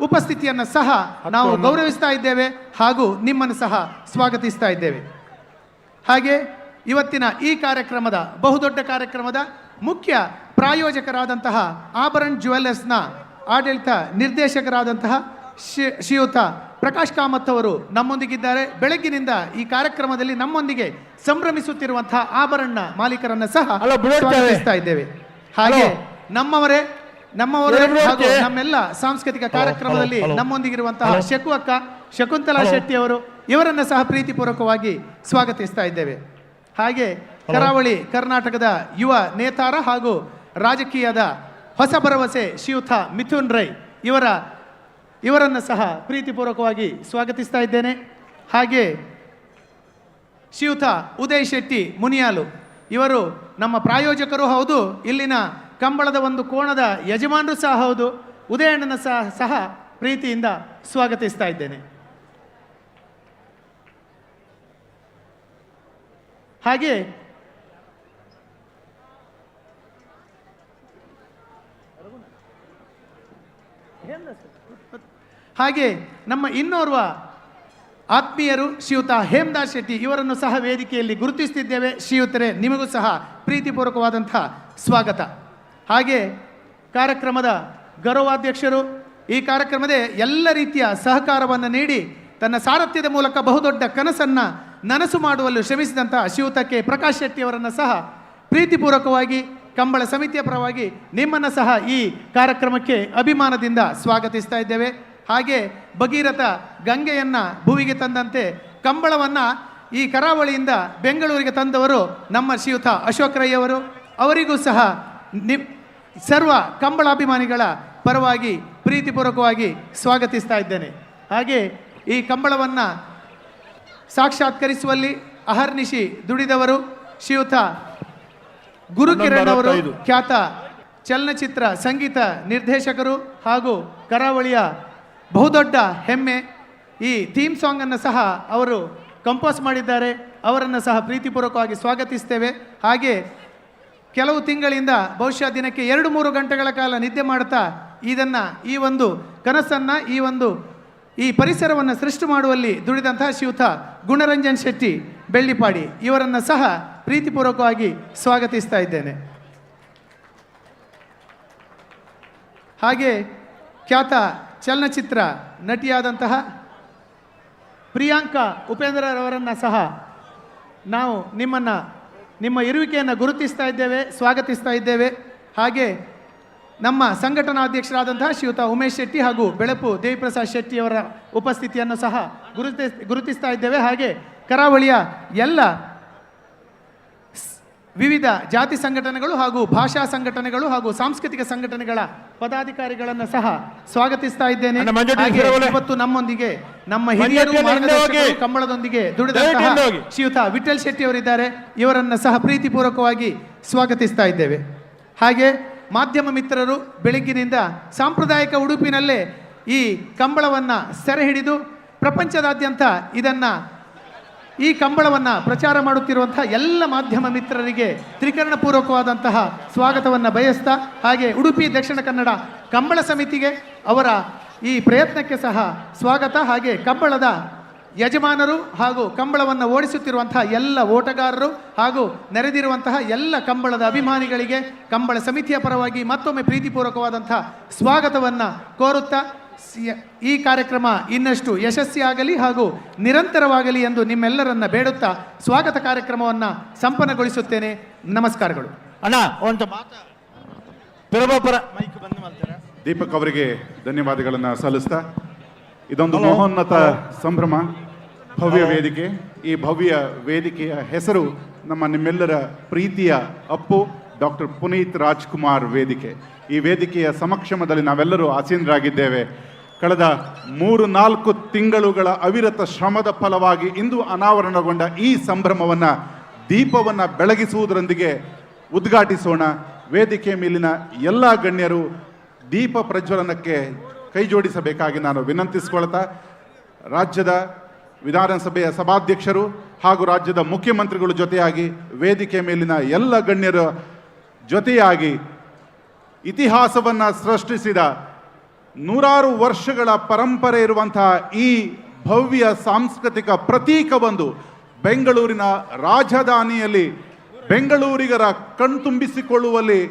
[SPEAKER 14] ಉಪಸ್ಥಿತಿಯನ್ನು ಸಹ ನಾವು ಗೌರವಿಸ್ತಾ ಇದ್ದೇವೆ ಹಾಗೂ ನಿಮ್ಮನ್ನು ಸಹ ಸ್ವಾಗತಿಸ್ತಾ ಇದ್ದೇವೆ. ಹಾಗೆ ಇವತ್ತಿನ ಈ ಕಾರ್ಯಕ್ರಮದ ಬಹುದೊಡ್ಡ ಕಾರ್ಯಕ್ರಮದ ಮುಖ್ಯ ಪ್ರಾಯೋಜಕರಾದಂತಹ ಆಭರಣ್ ಜ್ಯುವೆಲ್ಲರ್ಸ್ನ ಆಡಳಿತ ನಿರ್ದೇಶಕರಾದಂತಹ ಶ್ರೀಯುತ ಪ್ರಕಾಶ್ ಕಾಮತ್ ಅವರು ನಮ್ಮೊಂದಿಗಿದ್ದಾರೆ. ಬೆಳಗ್ಗಿನಿಂದ ಈ ಕಾರ್ಯಕ್ರಮದಲ್ಲಿ ನಮ್ಮೊಂದಿಗೆ ಸಂಭ್ರಮಿಸುತ್ತಿರುವಂತಹ ಆಭರಣ ಮಾಲೀಕರನ್ನ ಸಹ ಸ್ವಾಗತಿಸ್ತಾ ಇದ್ದೇವೆ. ಹಾಗೆ ನಮ್ಮವರೇ ಹಾಗೂ ನಮ್ಮೆಲ್ಲ ಸಾಂಸ್ಕೃತಿಕ ಕಾರ್ಯಕ್ರಮದಲ್ಲಿ ನಮ್ಮೊಂದಿಗಿರುವಂತಹ ಶಕು ಅಕ್ಕ ಶಕುಂತಲಾ ಶೆಟ್ಟಿ ಅವರು ಇವರನ್ನು ಸಹ ಪ್ರೀತಿಪೂರ್ವಕವಾಗಿ ಸ್ವಾಗತಿಸ್ತಾ ಇದ್ದೇವೆ. ಹಾಗೆ ಕರಾವಳಿ ಕರ್ನಾಟಕದ ಯುವ ನೇತಾರ ಹಾಗೂ ರಾಜಕೀಯದ ಹೊಸ ಭರವಸೆ ಶ್ರೀಯುತ ಮಿಥುನ್ ರೈ ಇವರನ್ನು ಸಹ ಪ್ರೀತಿಪೂರ್ವಕವಾಗಿ ಸ್ವಾಗತಿಸ್ತಾ ಇದ್ದೇನೆ. ಹಾಗೆ ಶ್ರೀಯುತ ಉದಯ್ ಶೆಟ್ಟಿ ಮುನಿಯಾಲು ಇವರು ನಮ್ಮ ಪ್ರಾಯೋಜಕರು ಹೌದು, ಇಲ್ಲಿನ ಕಂಬಳದ ಒಂದು ಕೋಣದ ಯಜಮಾನರು ಸಹ ಹೌದು. ಉದಯಣ್ಣನ ಸಹ ಪ್ರೀತಿಯಿಂದ ಸ್ವಾಗತಿಸ್ತಾ ಇದ್ದೇನೆ. ಹಾಗೆ ನಮ್ಮ ಇನ್ನೋರ್ವ ಆತ್ಮೀಯರು ಶ್ರೀಯುತ ಹೇಮದಾಸ್ ಶೆಟ್ಟಿ ಇವರನ್ನು ಸಹ ವೇದಿಕೆಯಲ್ಲಿ ಗುರುತಿಸುತ್ತಿದ್ದೇವೆ. ಶ್ರೀಯುತರೇ, ನಿಮಗೂ ಸಹ ಪ್ರೀತಿಪೂರ್ವಕವಾದಂತಹ ಸ್ವಾಗತ. ಹಾಗೆ ಕಾರ್ಯಕ್ರಮದ ಗೌರವಾಧ್ಯಕ್ಷರು. ಈ ಕಾರ್ಯಕ್ರಮದ ಎಲ್ಲ ರೀತಿಯ ಸಹಕಾರವನ್ನು ನೀಡಿ ತನ್ನ ಸಾರಥ್ಯದ ಮೂಲಕ ಬಹುದೊಡ್ಡ ಕನಸನ್ನು ನನಸು ಮಾಡುವಲ್ಲಿ ಶ್ರಮಿಸಿದಂಥ ಶ್ರೀಯುತ ಕೆ ಪ್ರಕಾಶ್ ಶೆಟ್ಟಿಯವರನ್ನು ಸಹ ಪ್ರೀತಿಪೂರ್ವಕವಾಗಿ ಕಂಬಳ ಸಮಿತಿಯ ಪರವಾಗಿ ನಿಮ್ಮನ್ನು ಸಹ ಈ ಕಾರ್ಯಕ್ರಮಕ್ಕೆ ಅಭಿಮಾನದಿಂದ ಸ್ವಾಗತಿಸ್ತಾ ಇದ್ದೇವೆ. ಹಾಗೆ ಭಗೀರಥ ಗಂಗೆಯನ್ನು ಭುವಿಗೆ ತಂದಂತೆ ಕಂಬಳವನ್ನು ಈ ಕರಾವಳಿಯಿಂದ ಬೆಂಗಳೂರಿಗೆ ತಂದವರು ನಮ್ಮ ಶ್ರೀಯುತ ಅಶೋಕ್ ರೈ ಅವರು. ಅವರಿಗೂ ಸಹ ಸರ್ವ ಕಂಬಳಾಭಿಮಾನಿಗಳ ಪರವಾಗಿ ಪ್ರೀತಿಪೂರ್ವಕವಾಗಿ ಸ್ವಾಗತಿಸ್ತಾ ಇದ್ದೇನೆ. ಹಾಗೆ ಈ ಕಂಬಳವನ್ನು ಸಾಕ್ಷಾತ್ಕರಿಸುವಲ್ಲಿ ಅಹರ್ನಿಶಿ ದುಡಿದವರು ಶ್ರೀಯುತ ಗುರುಕಿರಣ್ ಅವರು, ಖ್ಯಾತ ಚಲನಚಿತ್ರ ಸಂಗೀತ ನಿರ್ದೇಶಕರು ಹಾಗೂ ಕರಾವಳಿಯ ಬಹುದೊಡ್ಡ ಹೆಮ್ಮೆ. ಈ ಥೀಮ್ ಸಾಂಗನ್ನು ಸಹ ಅವರು ಕಂಪೋಸ್ ಮಾಡಿದ್ದಾರೆ. ಅವರನ್ನು ಸಹ ಪ್ರೀತಿಪೂರ್ವಕವಾಗಿ ಸ್ವಾಗತಿಸ್ತೇವೆ. ಹಾಗೆ ಕೆಲವು ತಿಂಗಳಿಂದ ಬಹುಶಃ ದಿನಕ್ಕೆ 2-3 ಗಂಟೆಗಳ ಕಾಲ ನಿದ್ದೆ ಮಾಡ್ತಾ ಈ ಒಂದು ಕನಸನ್ನು ಈ ಪರಿಸರವನ್ನು ಸೃಷ್ಟಿ ಮಾಡುವಲ್ಲಿ ದುಡಿದಂತಹ ಶ್ರೀಯುತ ಗುಣರಂಜನ್ ಶೆಟ್ಟಿ ಬೆಳ್ಳಿಪಾಡಿ ಇವರನ್ನು ಸಹ ಪ್ರೀತಿಪೂರ್ವಕವಾಗಿ ಸ್ವಾಗತಿಸ್ತಾ ಇದ್ದೇನೆ. ಹಾಗೆ ಖ್ಯಾತ ಚಲನಚಿತ್ರ ನಟಿಯಾದಂತಹ ಪ್ರಿಯಾಂಕಾ ಉಪೇಂದ್ರರವರನ್ನು ಸಹ ನಾವು ನಿಮ್ಮ ಇರುವಿಕೆಯನ್ನು ಗುರುತಿಸ್ತಾ ಇದ್ದೇವೆ, ಸ್ವಾಗತಿಸ್ತಾ ಇದ್ದೇವೆ. ಹಾಗೆ ನಮ್ಮ ಸಂಘಟನಾಧ್ಯಕ್ಷರಾದಂತಹ ಶ್ರೀಯುತ ಉಮೇಶ್ ಶೆಟ್ಟಿ ಹಾಗೂ ಬೆಳಪು ದೇವಿಪ್ರಸಾದ್ ಶೆಟ್ಟಿಯವರ ಉಪಸ್ಥಿತಿಯನ್ನು ಸಹ ಗುರುತಿಸ್ತಾ ಇದ್ದೇವೆ. ಹಾಗೆ ಕರಾವಳಿಯ ಎಲ್ಲ ವಿವಿಧ ಜಾತಿ ಸಂಘಟನೆಗಳು ಹಾಗೂ ಭಾಷಾ ಸಂಘಟನೆಗಳು ಹಾಗೂ ಸಾಂಸ್ಕೃತಿಕ ಸಂಘಟನೆಗಳ ಪದಾಧಿಕಾರಿಗಳನ್ನು ಸಹ ಸ್ವಾಗತಿಸ್ತಾ ಇದ್ದೇನೆ. ಇವತ್ತು ನಮ್ಮೊಂದಿಗೆ ನಮ್ಮ ಹಿರಿಯರು ಮಾರ್ಗದರ್ಶಕರು ಕಂಬಳದೊಂದಿಗೆ ದುಡಿದಂತಹ ಶ್ರೀಯುತ ವಿಠಲ್ ಶೆಟ್ಟಿ ಅವರಿದ್ದಾರೆ. ಇವರನ್ನು ಸಹ ಪ್ರೀತಿಪೂರ್ವಕವಾಗಿ ಸ್ವಾಗತಿಸ್ತಾ ಇದ್ದೇವೆ. ಹಾಗೆ ಮಾಧ್ಯಮ ಮಿತ್ರರು ಬೆಳಗ್ಗಿನಿಂದ ಸಾಂಪ್ರದಾಯಿಕ ಉಡುಪಿನಲ್ಲೇ ಈ ಕಂಬಳವನ್ನು ಸೆರೆ ಹಿಡಿದು ಪ್ರಪಂಚದಾದ್ಯಂತ ಈ ಕಂಬಳವನ್ನು ಪ್ರಚಾರ ಮಾಡುತ್ತಿರುವಂತಹ ಎಲ್ಲ ಮಾಧ್ಯಮ ಮಿತ್ರರಿಗೆ ತ್ರಿಕರಣಪೂರ್ವಕವಾದಂತಹ ಸ್ವಾಗತವನ್ನು ಬಯಸ್ತಾ, ಹಾಗೆ ಉಡುಪಿ ದಕ್ಷಿಣ ಕನ್ನಡ ಕಂಬಳ ಸಮಿತಿಗೆ ಅವರ ಈ ಪ್ರಯತ್ನಕ್ಕೆ ಸಹ ಸ್ವಾಗತ. ಹಾಗೆ ಕಂಬಳದ ಯಜಮಾನರು ಹಾಗೂ ಕಂಬಳವನ್ನು ಓಡಿಸುತ್ತಿರುವಂತಹ ಎಲ್ಲ ಓಟಗಾರರು ಹಾಗೂ ನೆರೆದಿರುವಂತಹ ಎಲ್ಲ ಕಂಬಳದ ಅಭಿಮಾನಿಗಳಿಗೆ ಕಂಬಳ ಸಮಿತಿಯ ಪರವಾಗಿ ಮತ್ತೊಮ್ಮೆ ಪ್ರೀತಿಪೂರ್ವಕವಾದಂತಹ ಸ್ವಾಗತವನ್ನು ಕೋರುತ್ತಾ ಈ ಕಾರ್ಯಕ್ರಮ ಇನ್ನಷ್ಟು ಯಶಸ್ವಿಯಾಗಲಿ ಹಾಗೂ ನಿರಂತರವಾಗಲಿ ಎಂದು ನಿಮ್ಮೆಲ್ಲರನ್ನ ಬೇಡುತ್ತಾ ಸ್ವಾಗತ ಕಾರ್ಯಕ್ರಮವನ್ನು ಸಂಪನ್ನಗೊಳಿಸುತ್ತೇನೆ. ನಮಸ್ಕಾರಗಳು.
[SPEAKER 4] ಅಣ್ಣ ಒಂದು
[SPEAKER 9] ದೀಪಕ್ ಅವರಿಗೆ ಧನ್ಯವಾದಗಳನ್ನು ಸಲ್ಲಿಸ್ತಾ, ಇದೊಂದು ಮಹೋನ್ನತ ಸಂಭ್ರಮ, ಭವ್ಯ ವೇದಿಕೆ. ಈ ಭವ್ಯ ವೇದಿಕೆಯ ಹೆಸರು ನಿಮ್ಮೆಲ್ಲರ ಪ್ರೀತಿಯ ಅಪ್ಪು ಡಾಕ್ಟರ್ ಪುನೀತ್ ರಾಜ್ಕುಮಾರ್ ವೇದಿಕೆ. ಈ ವೇದಿಕೆಯ ಸಮಕ್ಷಮದಲ್ಲಿ ನಾವೆಲ್ಲರೂ ಆಸೀನರಾಗಿದ್ದೇವೆ. ಕಳೆದ 3-4 ತಿಂಗಳುಗಳ ಅವಿರತ ಶ್ರಮದ ಫಲವಾಗಿ ಇಂದು ಅನಾವರಣಗೊಂಡ ಈ ಸಂಭ್ರಮವನ್ನು ದೀಪವನ್ನು ಬೆಳಗಿಸುವುದರೊಂದಿಗೆ ಉದ್ಘಾಟಿಸೋಣ. ವೇದಿಕೆ ಮೇಲಿನ ಎಲ್ಲ ಗಣ್ಯರು ದೀಪ ಪ್ರಜ್ವಲನಕ್ಕೆ ಕೈ ಜೋಡಿಸಬೇಕಾಗಿ ನಾನು ವಿನಂತಿಸಿಕೊಳ್ತಾ, ರಾಜ್ಯದ ವಿಧಾನಸಭೆಯ ಸಭಾಧ್ಯಕ್ಷರು ಹಾಗೂ ರಾಜ್ಯದ ಮುಖ್ಯಮಂತ್ರಿಗಳ ಜೊತೆಯಾಗಿ ವೇದಿಕೆ ಮೇಲಿನ ಎಲ್ಲ ಗಣ್ಯರ ಜೊತೆಯಾಗಿ ಇತಿಹಾಸವನ್ನು ಸೃಷ್ಟಿಸಿದ 100 ವರ್ಷಗಳ ಪರಂಪರೆ ಇರುವಂತಹ ಈ ಭವ್ಯ ಸಾಂಸ್ಕೃತಿಕ ಪ್ರತೀಕವೊಂದು ಬೆಂಗಳೂರಿನ ರಾಜಧಾನಿಯಲ್ಲಿ ಬೆಂಗಳೂರಿಗರ ಕಣ್ತುಂಬಿಸಿಕೊಳ್ಳುವಲ್ಲಿ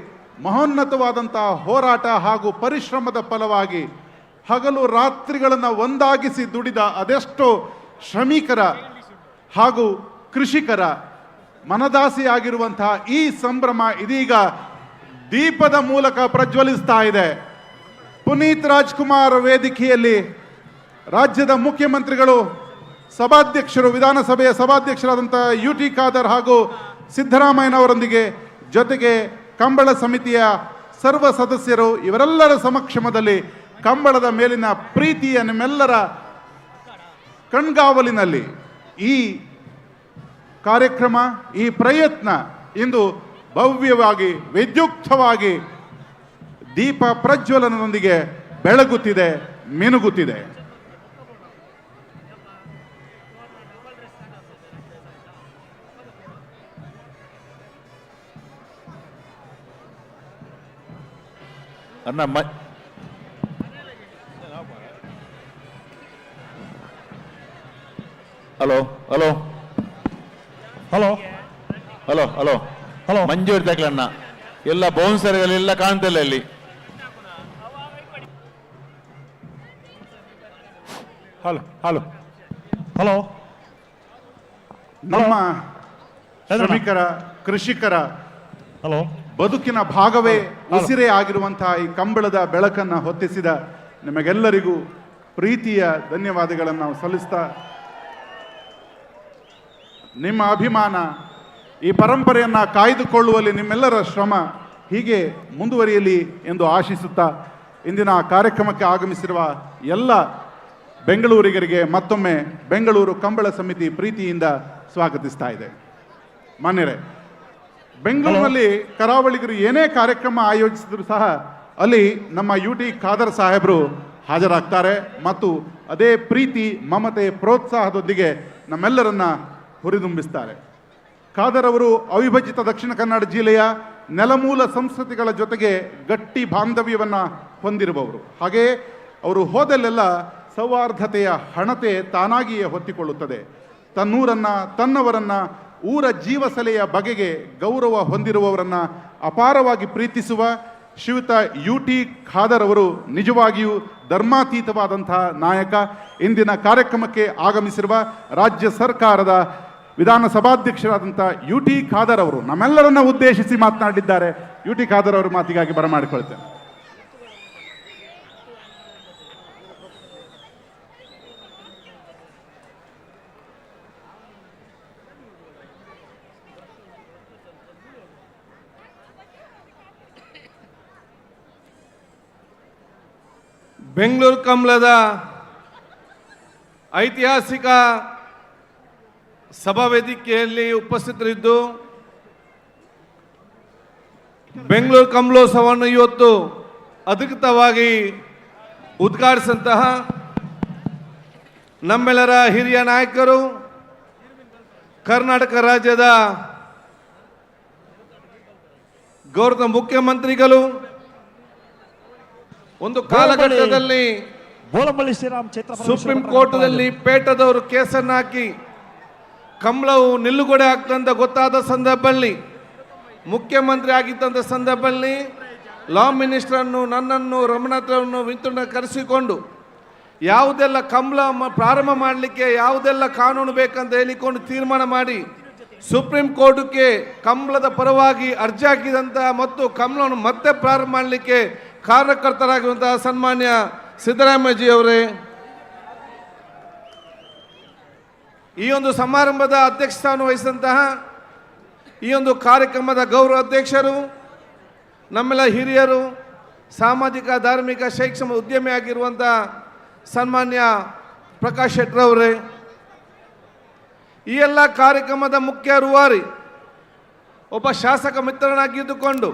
[SPEAKER 9] ಮಹೋನ್ನತವಾದಂತಹ ಹೋರಾಟ ಹಾಗೂ ಪರಿಶ್ರಮದ ಫಲವಾಗಿ ಹಗಲು ರಾತ್ರಿಗಳನ್ನು ಒಂದಾಗಿಸಿ ದುಡಿದ ಅದೆಷ್ಟೋ ಶ್ರಮಿಕರ ಹಾಗೂ ಕೃಷಿಕರ ಮನದಾಸೆಯಾಗಿರುವಂತಹ ಈ ಸಂಭ್ರಮ ಇದೀಗ ದೀಪದ ಮೂಲಕ ಪ್ರಜ್ವಲಿಸ್ತಾ ಇದೆ. ಪುನೀತ್ ರಾಜ್ಕುಮಾರ್ ವೇದಿಕೆಯಲ್ಲಿ ರಾಜ್ಯದ ಮುಖ್ಯಮಂತ್ರಿಗಳು, ಸಭಾಧ್ಯಕ್ಷರು, ವಿಧಾನಸಭೆಯ ಸಭಾಧ್ಯಕ್ಷರಾದಂಥ UT ಖಾದರ್ ಹಾಗೂ ಸಿದ್ದರಾಮಯ್ಯನವರೊಂದಿಗೆ ಜೊತೆಗೆ ಕಂಬಳ ಸಮಿತಿಯ ಸರ್ವ ಸದಸ್ಯರು ಇವರೆಲ್ಲರ ಸಮಕ್ಷಮದಲ್ಲಿ ಕಂಬಳದ ಮೇಲಿನ ಪ್ರೀತಿಯ ನಿಮ್ಮೆಲ್ಲರ ಕಣ್ಗಾವಲಿನಲ್ಲಿ ಈ ಕಾರ್ಯಕ್ರಮ, ಈ ಪ್ರಯತ್ನ ಇಂದು ಭವ್ಯವಾಗಿ ವಿದ್ಯುಕ್ತವಾಗಿ ದೀಪ ಪ್ರಜ್ವಲನದೊಂದಿಗೆ ಬೆಳಗುತ್ತಿದೆ, ಮಿನುಗುತ್ತಿದೆ.
[SPEAKER 5] Hello hello
[SPEAKER 8] hello
[SPEAKER 5] hello hello hello ಮಂಜೂರ್ ತಕ್ಲಣ್ಣ ಎಲ್ಲ ಬೌನ್ಸರ್ಗಳೆಲ್ಲ ಕಾಣ್ತಿಲ್ಲ ಇಲ್ಲಿ.
[SPEAKER 9] ಹಲೋ ಹಲೋ
[SPEAKER 8] ಹಲೋ
[SPEAKER 9] ನಮ್ಮ ಶ್ರಮಿಕರ ಕೃಷಿಕರ
[SPEAKER 8] ಹಲೋ
[SPEAKER 9] ಬದುಕಿನ ಭಾಗವೇ ಉಸಿರೇ ಆಗಿರುವಂತಹ ಈ ಕಂಬಳದ ಬೆಳಕನ್ನು ಹೊತ್ತಿಸಿದ ನಿಮಗೆಲ್ಲರಿಗೂ ಪ್ರೀತಿಯ ಧನ್ಯವಾದಗಳನ್ನು ನಾವು ಸಲ್ಲಿಸ್ತಾ ನಿಮ್ಮ ಅಭಿಮಾನ ಈ ಪರಂಪರೆಯನ್ನು ಕಾಯ್ದುಕೊಳ್ಳುವಲ್ಲಿ ನಿಮ್ಮೆಲ್ಲರ ಶ್ರಮ ಹೀಗೆ ಮುಂದುವರಿಯಲಿ ಎಂದು ಆಶಿಸುತ್ತಾ ಇಂದಿನ ಕಾರ್ಯಕ್ರಮಕ್ಕೆ ಆಗಮಿಸಿರುವ ಎಲ್ಲ ಬೆಂಗಳೂರಿಗರಿಗೆ ಮತ್ತೊಮ್ಮೆ ಬೆಂಗಳೂರು ಕಂಬಳ ಸಮಿತಿ ಪ್ರೀತಿಯಿಂದ ಸ್ವಾಗತಿಸ್ತಾ ಇದೆ. ಮಾನ್ಯರೇ, ಬೆಂಗಳೂರಿನಲ್ಲಿ ಕರಾವಳಿಗರು ಏನೇ ಕಾರ್ಯಕ್ರಮ ಆಯೋಜಿಸಿದ್ರು ಸಹ ಅಲ್ಲಿ ನಮ್ಮ UT ಖಾದರ್ ಸಾಹೇಬರು ಹಾಜರಾಗ್ತಾರೆ ಮತ್ತು ಅದೇ ಪ್ರೀತಿ ಮಮತೆ ಪ್ರೋತ್ಸಾಹದೊಂದಿಗೆ ನಮ್ಮೆಲ್ಲರನ್ನ ಹುರಿದುಂಬಿಸ್ತಾರೆ. ಖಾದರ್ ಅವರು ಅವಿಭಜಿತ ದಕ್ಷಿಣ ಕನ್ನಡ ಜಿಲ್ಲೆಯ ನೆಲಮೂಲ ಸಂಸ್ಕೃತಿಗಳ ಜೊತೆಗೆ ಗಟ್ಟಿ ಬಾಂಧವ್ಯವನ್ನು ಹೊಂದಿರುವವರು. ಹಾಗೆಯೇ ಅವರು ಹೋದಲ್ಲೆಲ್ಲ ಸೌಹಾರ್ದತೆಯ ಹಣತೆ ತಾನಾಗಿಯೇ ಹೊತ್ತಿಕೊಳ್ಳುತ್ತದೆ. ತನ್ನೂರನ್ನ ತನ್ನವರನ್ನ ಊರ ಜೀವಸಲೆಯ ಬಗೆಗೆ ಗೌರವ ಹೊಂದಿರುವವರನ್ನ ಅಪಾರವಾಗಿ ಪ್ರೀತಿಸುವ ಶ್ರೀಯುತ UT ಖಾದರ್ ಅವರು ನಿಜವಾಗಿಯೂ ಧರ್ಮಾತೀತವಾದಂತಹ ನಾಯಕ. ಇಂದಿನ ಕಾರ್ಯಕ್ರಮಕ್ಕೆ ಆಗಮಿಸಿರುವ ರಾಜ್ಯ ಸರ್ಕಾರದ ವಿಧಾನಸಭಾಧ್ಯಕ್ಷರಾದಂಥ UT ಖಾದರ್ ಅವರು ನಮ್ಮೆಲ್ಲರನ್ನ ಉದ್ದೇಶಿಸಿ ಮಾತನಾಡಿದ್ದಾರೆ. UT ಖಾದರ್ ಅವರ ಮಾತಿಗಾಗಿ ಬರಮಾಡಿಕೊಳ್ತೇನೆ.
[SPEAKER 10] ಬೆಂಗಳೂರು ಕಂಬಳದ ಐತಿಹಾಸಿಕ ಸಭಾ ವೇದಿಕೆಯಲ್ಲಿ ಉಪಸ್ಥಿತರಿದ್ದು ಬೆಂಗಳೂರು ಕಂಬಳೋತ್ಸವವನ್ನು ಇವತ್ತು ಅಧಿಕೃತವಾಗಿ ಉದ್ಘಾಟಿಸಿದಂತಹ ನಮ್ಮೆಲ್ಲರ ಹಿರಿಯ ನಾಯಕರು, ಕರ್ನಾಟಕ ರಾಜ್ಯದ ಗೌರವ ಮುಖ್ಯಮಂತ್ರಿಗಳು, ಒಂದು ಕಾಲಘಟ್ಟದಲ್ಲಿ ಸುಪ್ರೀಂ ಕೋರ್ಟ್ನಲ್ಲಿ ಪೇಟದವರು ಕೇಸನ್ನು ಹಾಕಿ ಕಂಬಳವು ನಿಲ್ಲುಗಡೆ ಆಗ್ತಂತ ಗೊತ್ತಾದ ಸಂದರ್ಭದಲ್ಲಿ, ಮುಖ್ಯಮಂತ್ರಿ ಆಗಿದ್ದಂಥ ಸಂದರ್ಭದಲ್ಲಿ ಲಾ ಮಿನಿಸ್ಟರನ್ನು, ನನ್ನನ್ನು, ರಮಣಾತ್ರವನ್ನು ವಿಂತುಣ್ಣ ಕರೆಸಿಕೊಂಡು ಯಾವುದೆಲ್ಲ ಕಂಬಳ ಪ್ರಾರಂಭ ಮಾಡಲಿಕ್ಕೆ ಯಾವುದೆಲ್ಲ ಕಾನೂನು ಬೇಕಂತ ಹೇಳಿಕೊಂಡು ತೀರ್ಮಾನ ಮಾಡಿ ಸುಪ್ರೀಂ ಕೋರ್ಟ್ಗೆ ಕಂಬಳದ ಪರವಾಗಿ ಅರ್ಜಿ ಹಾಕಿದಂಥ ಮತ್ತು ಕಂಬಳವನ್ನು ಮತ್ತೆ ಪ್ರಾರಂಭ ಮಾಡಲಿಕ್ಕೆ ಕಾರಣಕರ್ತರಾಗಿರುವಂತಹ ಸನ್ಮಾನ್ಯ ಸಿದ್ದರಾಮಯ್ಯಜಿ ಅವರೇ, ಈ ಒಂದು ಸಮಾರಂಭದ ಅಧ್ಯಕ್ಷಸ್ಥಾನ ವಹಿಸಿದಂತಹ ಈ ಒಂದು ಕಾರ್ಯಕ್ರಮದ ಗೌರವ ಅಧ್ಯಕ್ಷರು, ನಮ್ಮೆಲ್ಲ ಹಿರಿಯರು, ಸಾಮಾಜಿಕ ಧಾರ್ಮಿಕ ಶೈಕ್ಷಣಿಕ ಉದ್ಯಮಿ ಆಗಿರುವಂಥ ಸನ್ಮಾನ್ಯ ಪ್ರಕಾಶ್ ಶೆಟ್ಟರವರೇ, ಈ ಎಲ್ಲ ಕಾರ್ಯಕ್ರಮದ ಮುಖ್ಯ ರೂವಾರಿ ಒಬ್ಬ ಶಾಸಕ ಮಿತ್ರನಾಗಿದ್ದುಕೊಂಡು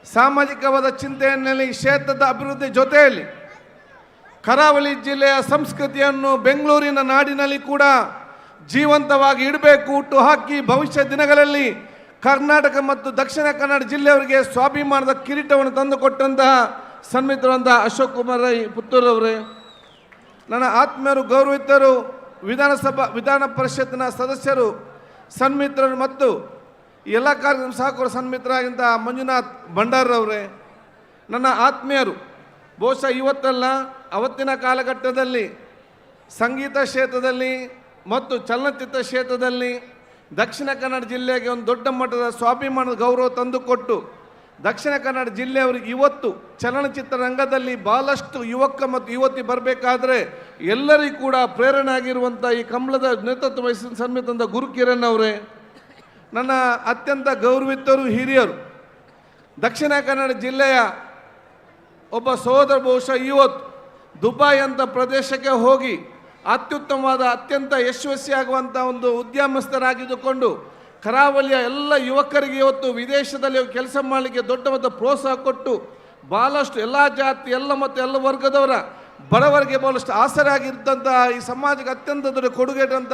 [SPEAKER 10] ಸಾಮಾಜಿಕವಾದ ಚಿಂತನೆಯಲ್ಲಿ ಕ್ಷೇತ್ರದ ಅಭಿವೃದ್ಧಿ ಜೊತೆಯಲ್ಲಿ ಕರಾವಳಿ ಜಿಲ್ಲೆಯ ಸಂಸ್ಕೃತಿಯನ್ನು ಬೆಂಗಳೂರಿನ ನಾಡಿನಲ್ಲಿ ಕೂಡ ಜೀವಂತವಾಗಿ ಇಡಬೇಕು, ಹುಟ್ಟು ಹಾಕಿ ಭವಿಷ್ಯ ದಿನಗಳಲ್ಲಿ ಕರ್ನಾಟಕ ಮತ್ತು ದಕ್ಷಿಣ ಕನ್ನಡ ಜಿಲ್ಲೆಯವರಿಗೆ ಸ್ವಾಭಿಮಾನದ ಕಿರೀಟವನ್ನು ತಂದುಕೊಟ್ಟಂತಹ ಸನ್ಮಿತ್ರರಂತಹ ಅಶೋಕ್ ಕುಮಾರ್ ರೈ ಪುತ್ತೂರವರೇ, ನನ್ನ ಆತ್ಮೀಯರು, ಗೌರವಿತರು, ವಿಧಾನ ಪರಿಷತ್ತಿನ ಸದಸ್ಯರು, ಸನ್ಮಿತ್ರರು ಮತ್ತು ಎಲ್ಲ ಕಾರ್ಯಕ್ರಮ ಸಹಕಾರ ಸನ್ಮಿತರಾಗಿಂತ ಮಂಜುನಾಥ್ ಭಂಡಾರವರೇ, ನನ್ನ ಆತ್ಮೀಯರು, ಬಹುಶಃ ಇವತ್ತಲ್ಲ ಅವತ್ತಿನ ಕಾಲಘಟ್ಟದಲ್ಲಿ ಸಂಗೀತ ಕ್ಷೇತ್ರದಲ್ಲಿ ಮತ್ತು ಚಲನಚಿತ್ರ ಕ್ಷೇತ್ರದಲ್ಲಿ ದಕ್ಷಿಣ ಕನ್ನಡ ಜಿಲ್ಲೆಗೆ ಒಂದು ದೊಡ್ಡ ಮಟ್ಟದ ಸ್ವಾಭಿಮಾನದ ಗೌರವ ತಂದುಕೊಟ್ಟು ದಕ್ಷಿಣ ಕನ್ನಡ ಜಿಲ್ಲೆಯವರಿಗೆ ಇವತ್ತು ಚಲನಚಿತ್ರ ರಂಗದಲ್ಲಿ ಬಹಳಷ್ಟು ಯುವಕ ಮತ್ತು ಯುವತಿ ಬರಬೇಕಾದ್ರೆ ಎಲ್ಲರಿಗೂ ಕೂಡ ಪ್ರೇರಣೆ ಆಗಿರುವಂಥ ಈ ಕಂಬಳದ ನೇತೃತ್ವ ವಹಿಸಿದ ಸನ್ಮಿತ ಗುರು ಕಿರಣ್ ಅವರೇ, ನನ್ನ ಅತ್ಯಂತ ಗೌರವಿತರು, ಹಿರಿಯರು, ದಕ್ಷಿಣ ಕನ್ನಡ ಜಿಲ್ಲೆಯ ಒಬ್ಬ ಸಹೋದರ ಬಹುಶಃ ಇವತ್ತು ದುಬೈ ಅಂತ ಪ್ರದೇಶಕ್ಕೆ ಹೋಗಿ ಅತ್ಯುತ್ತಮವಾದ ಅತ್ಯಂತ ಯಶಸ್ವಿಯಾಗುವಂಥ ಒಂದು ಉದ್ಯಮಸ್ಥರಾಗಿದ್ದುಕೊಂಡು ಕರಾವಳಿಯ ಎಲ್ಲ ಯುವಕರಿಗೆ ಇವತ್ತು ವಿದೇಶದಲ್ಲಿ ಕೆಲಸ ಮಾಡಲಿಕ್ಕೆ ದೊಡ್ಡ ಮಟ್ಟ ಪ್ರೋತ್ಸಾಹ ಕೊಟ್ಟು ಭಾಳಷ್ಟು ಎಲ್ಲ ಜಾತಿ ಎಲ್ಲ ಮತ್ತು ಎಲ್ಲ ವರ್ಗದವರ ಬಡವರಿಗೆ ಬಹಳಷ್ಟು ಆಸರಾಗಿದ್ದಂಥ ಈ ಸಮಾಜಕ್ಕೆ ಅತ್ಯಂತ ದೊಡ್ಡ ಕೊಡುಗೆಟ್ಟಂಥ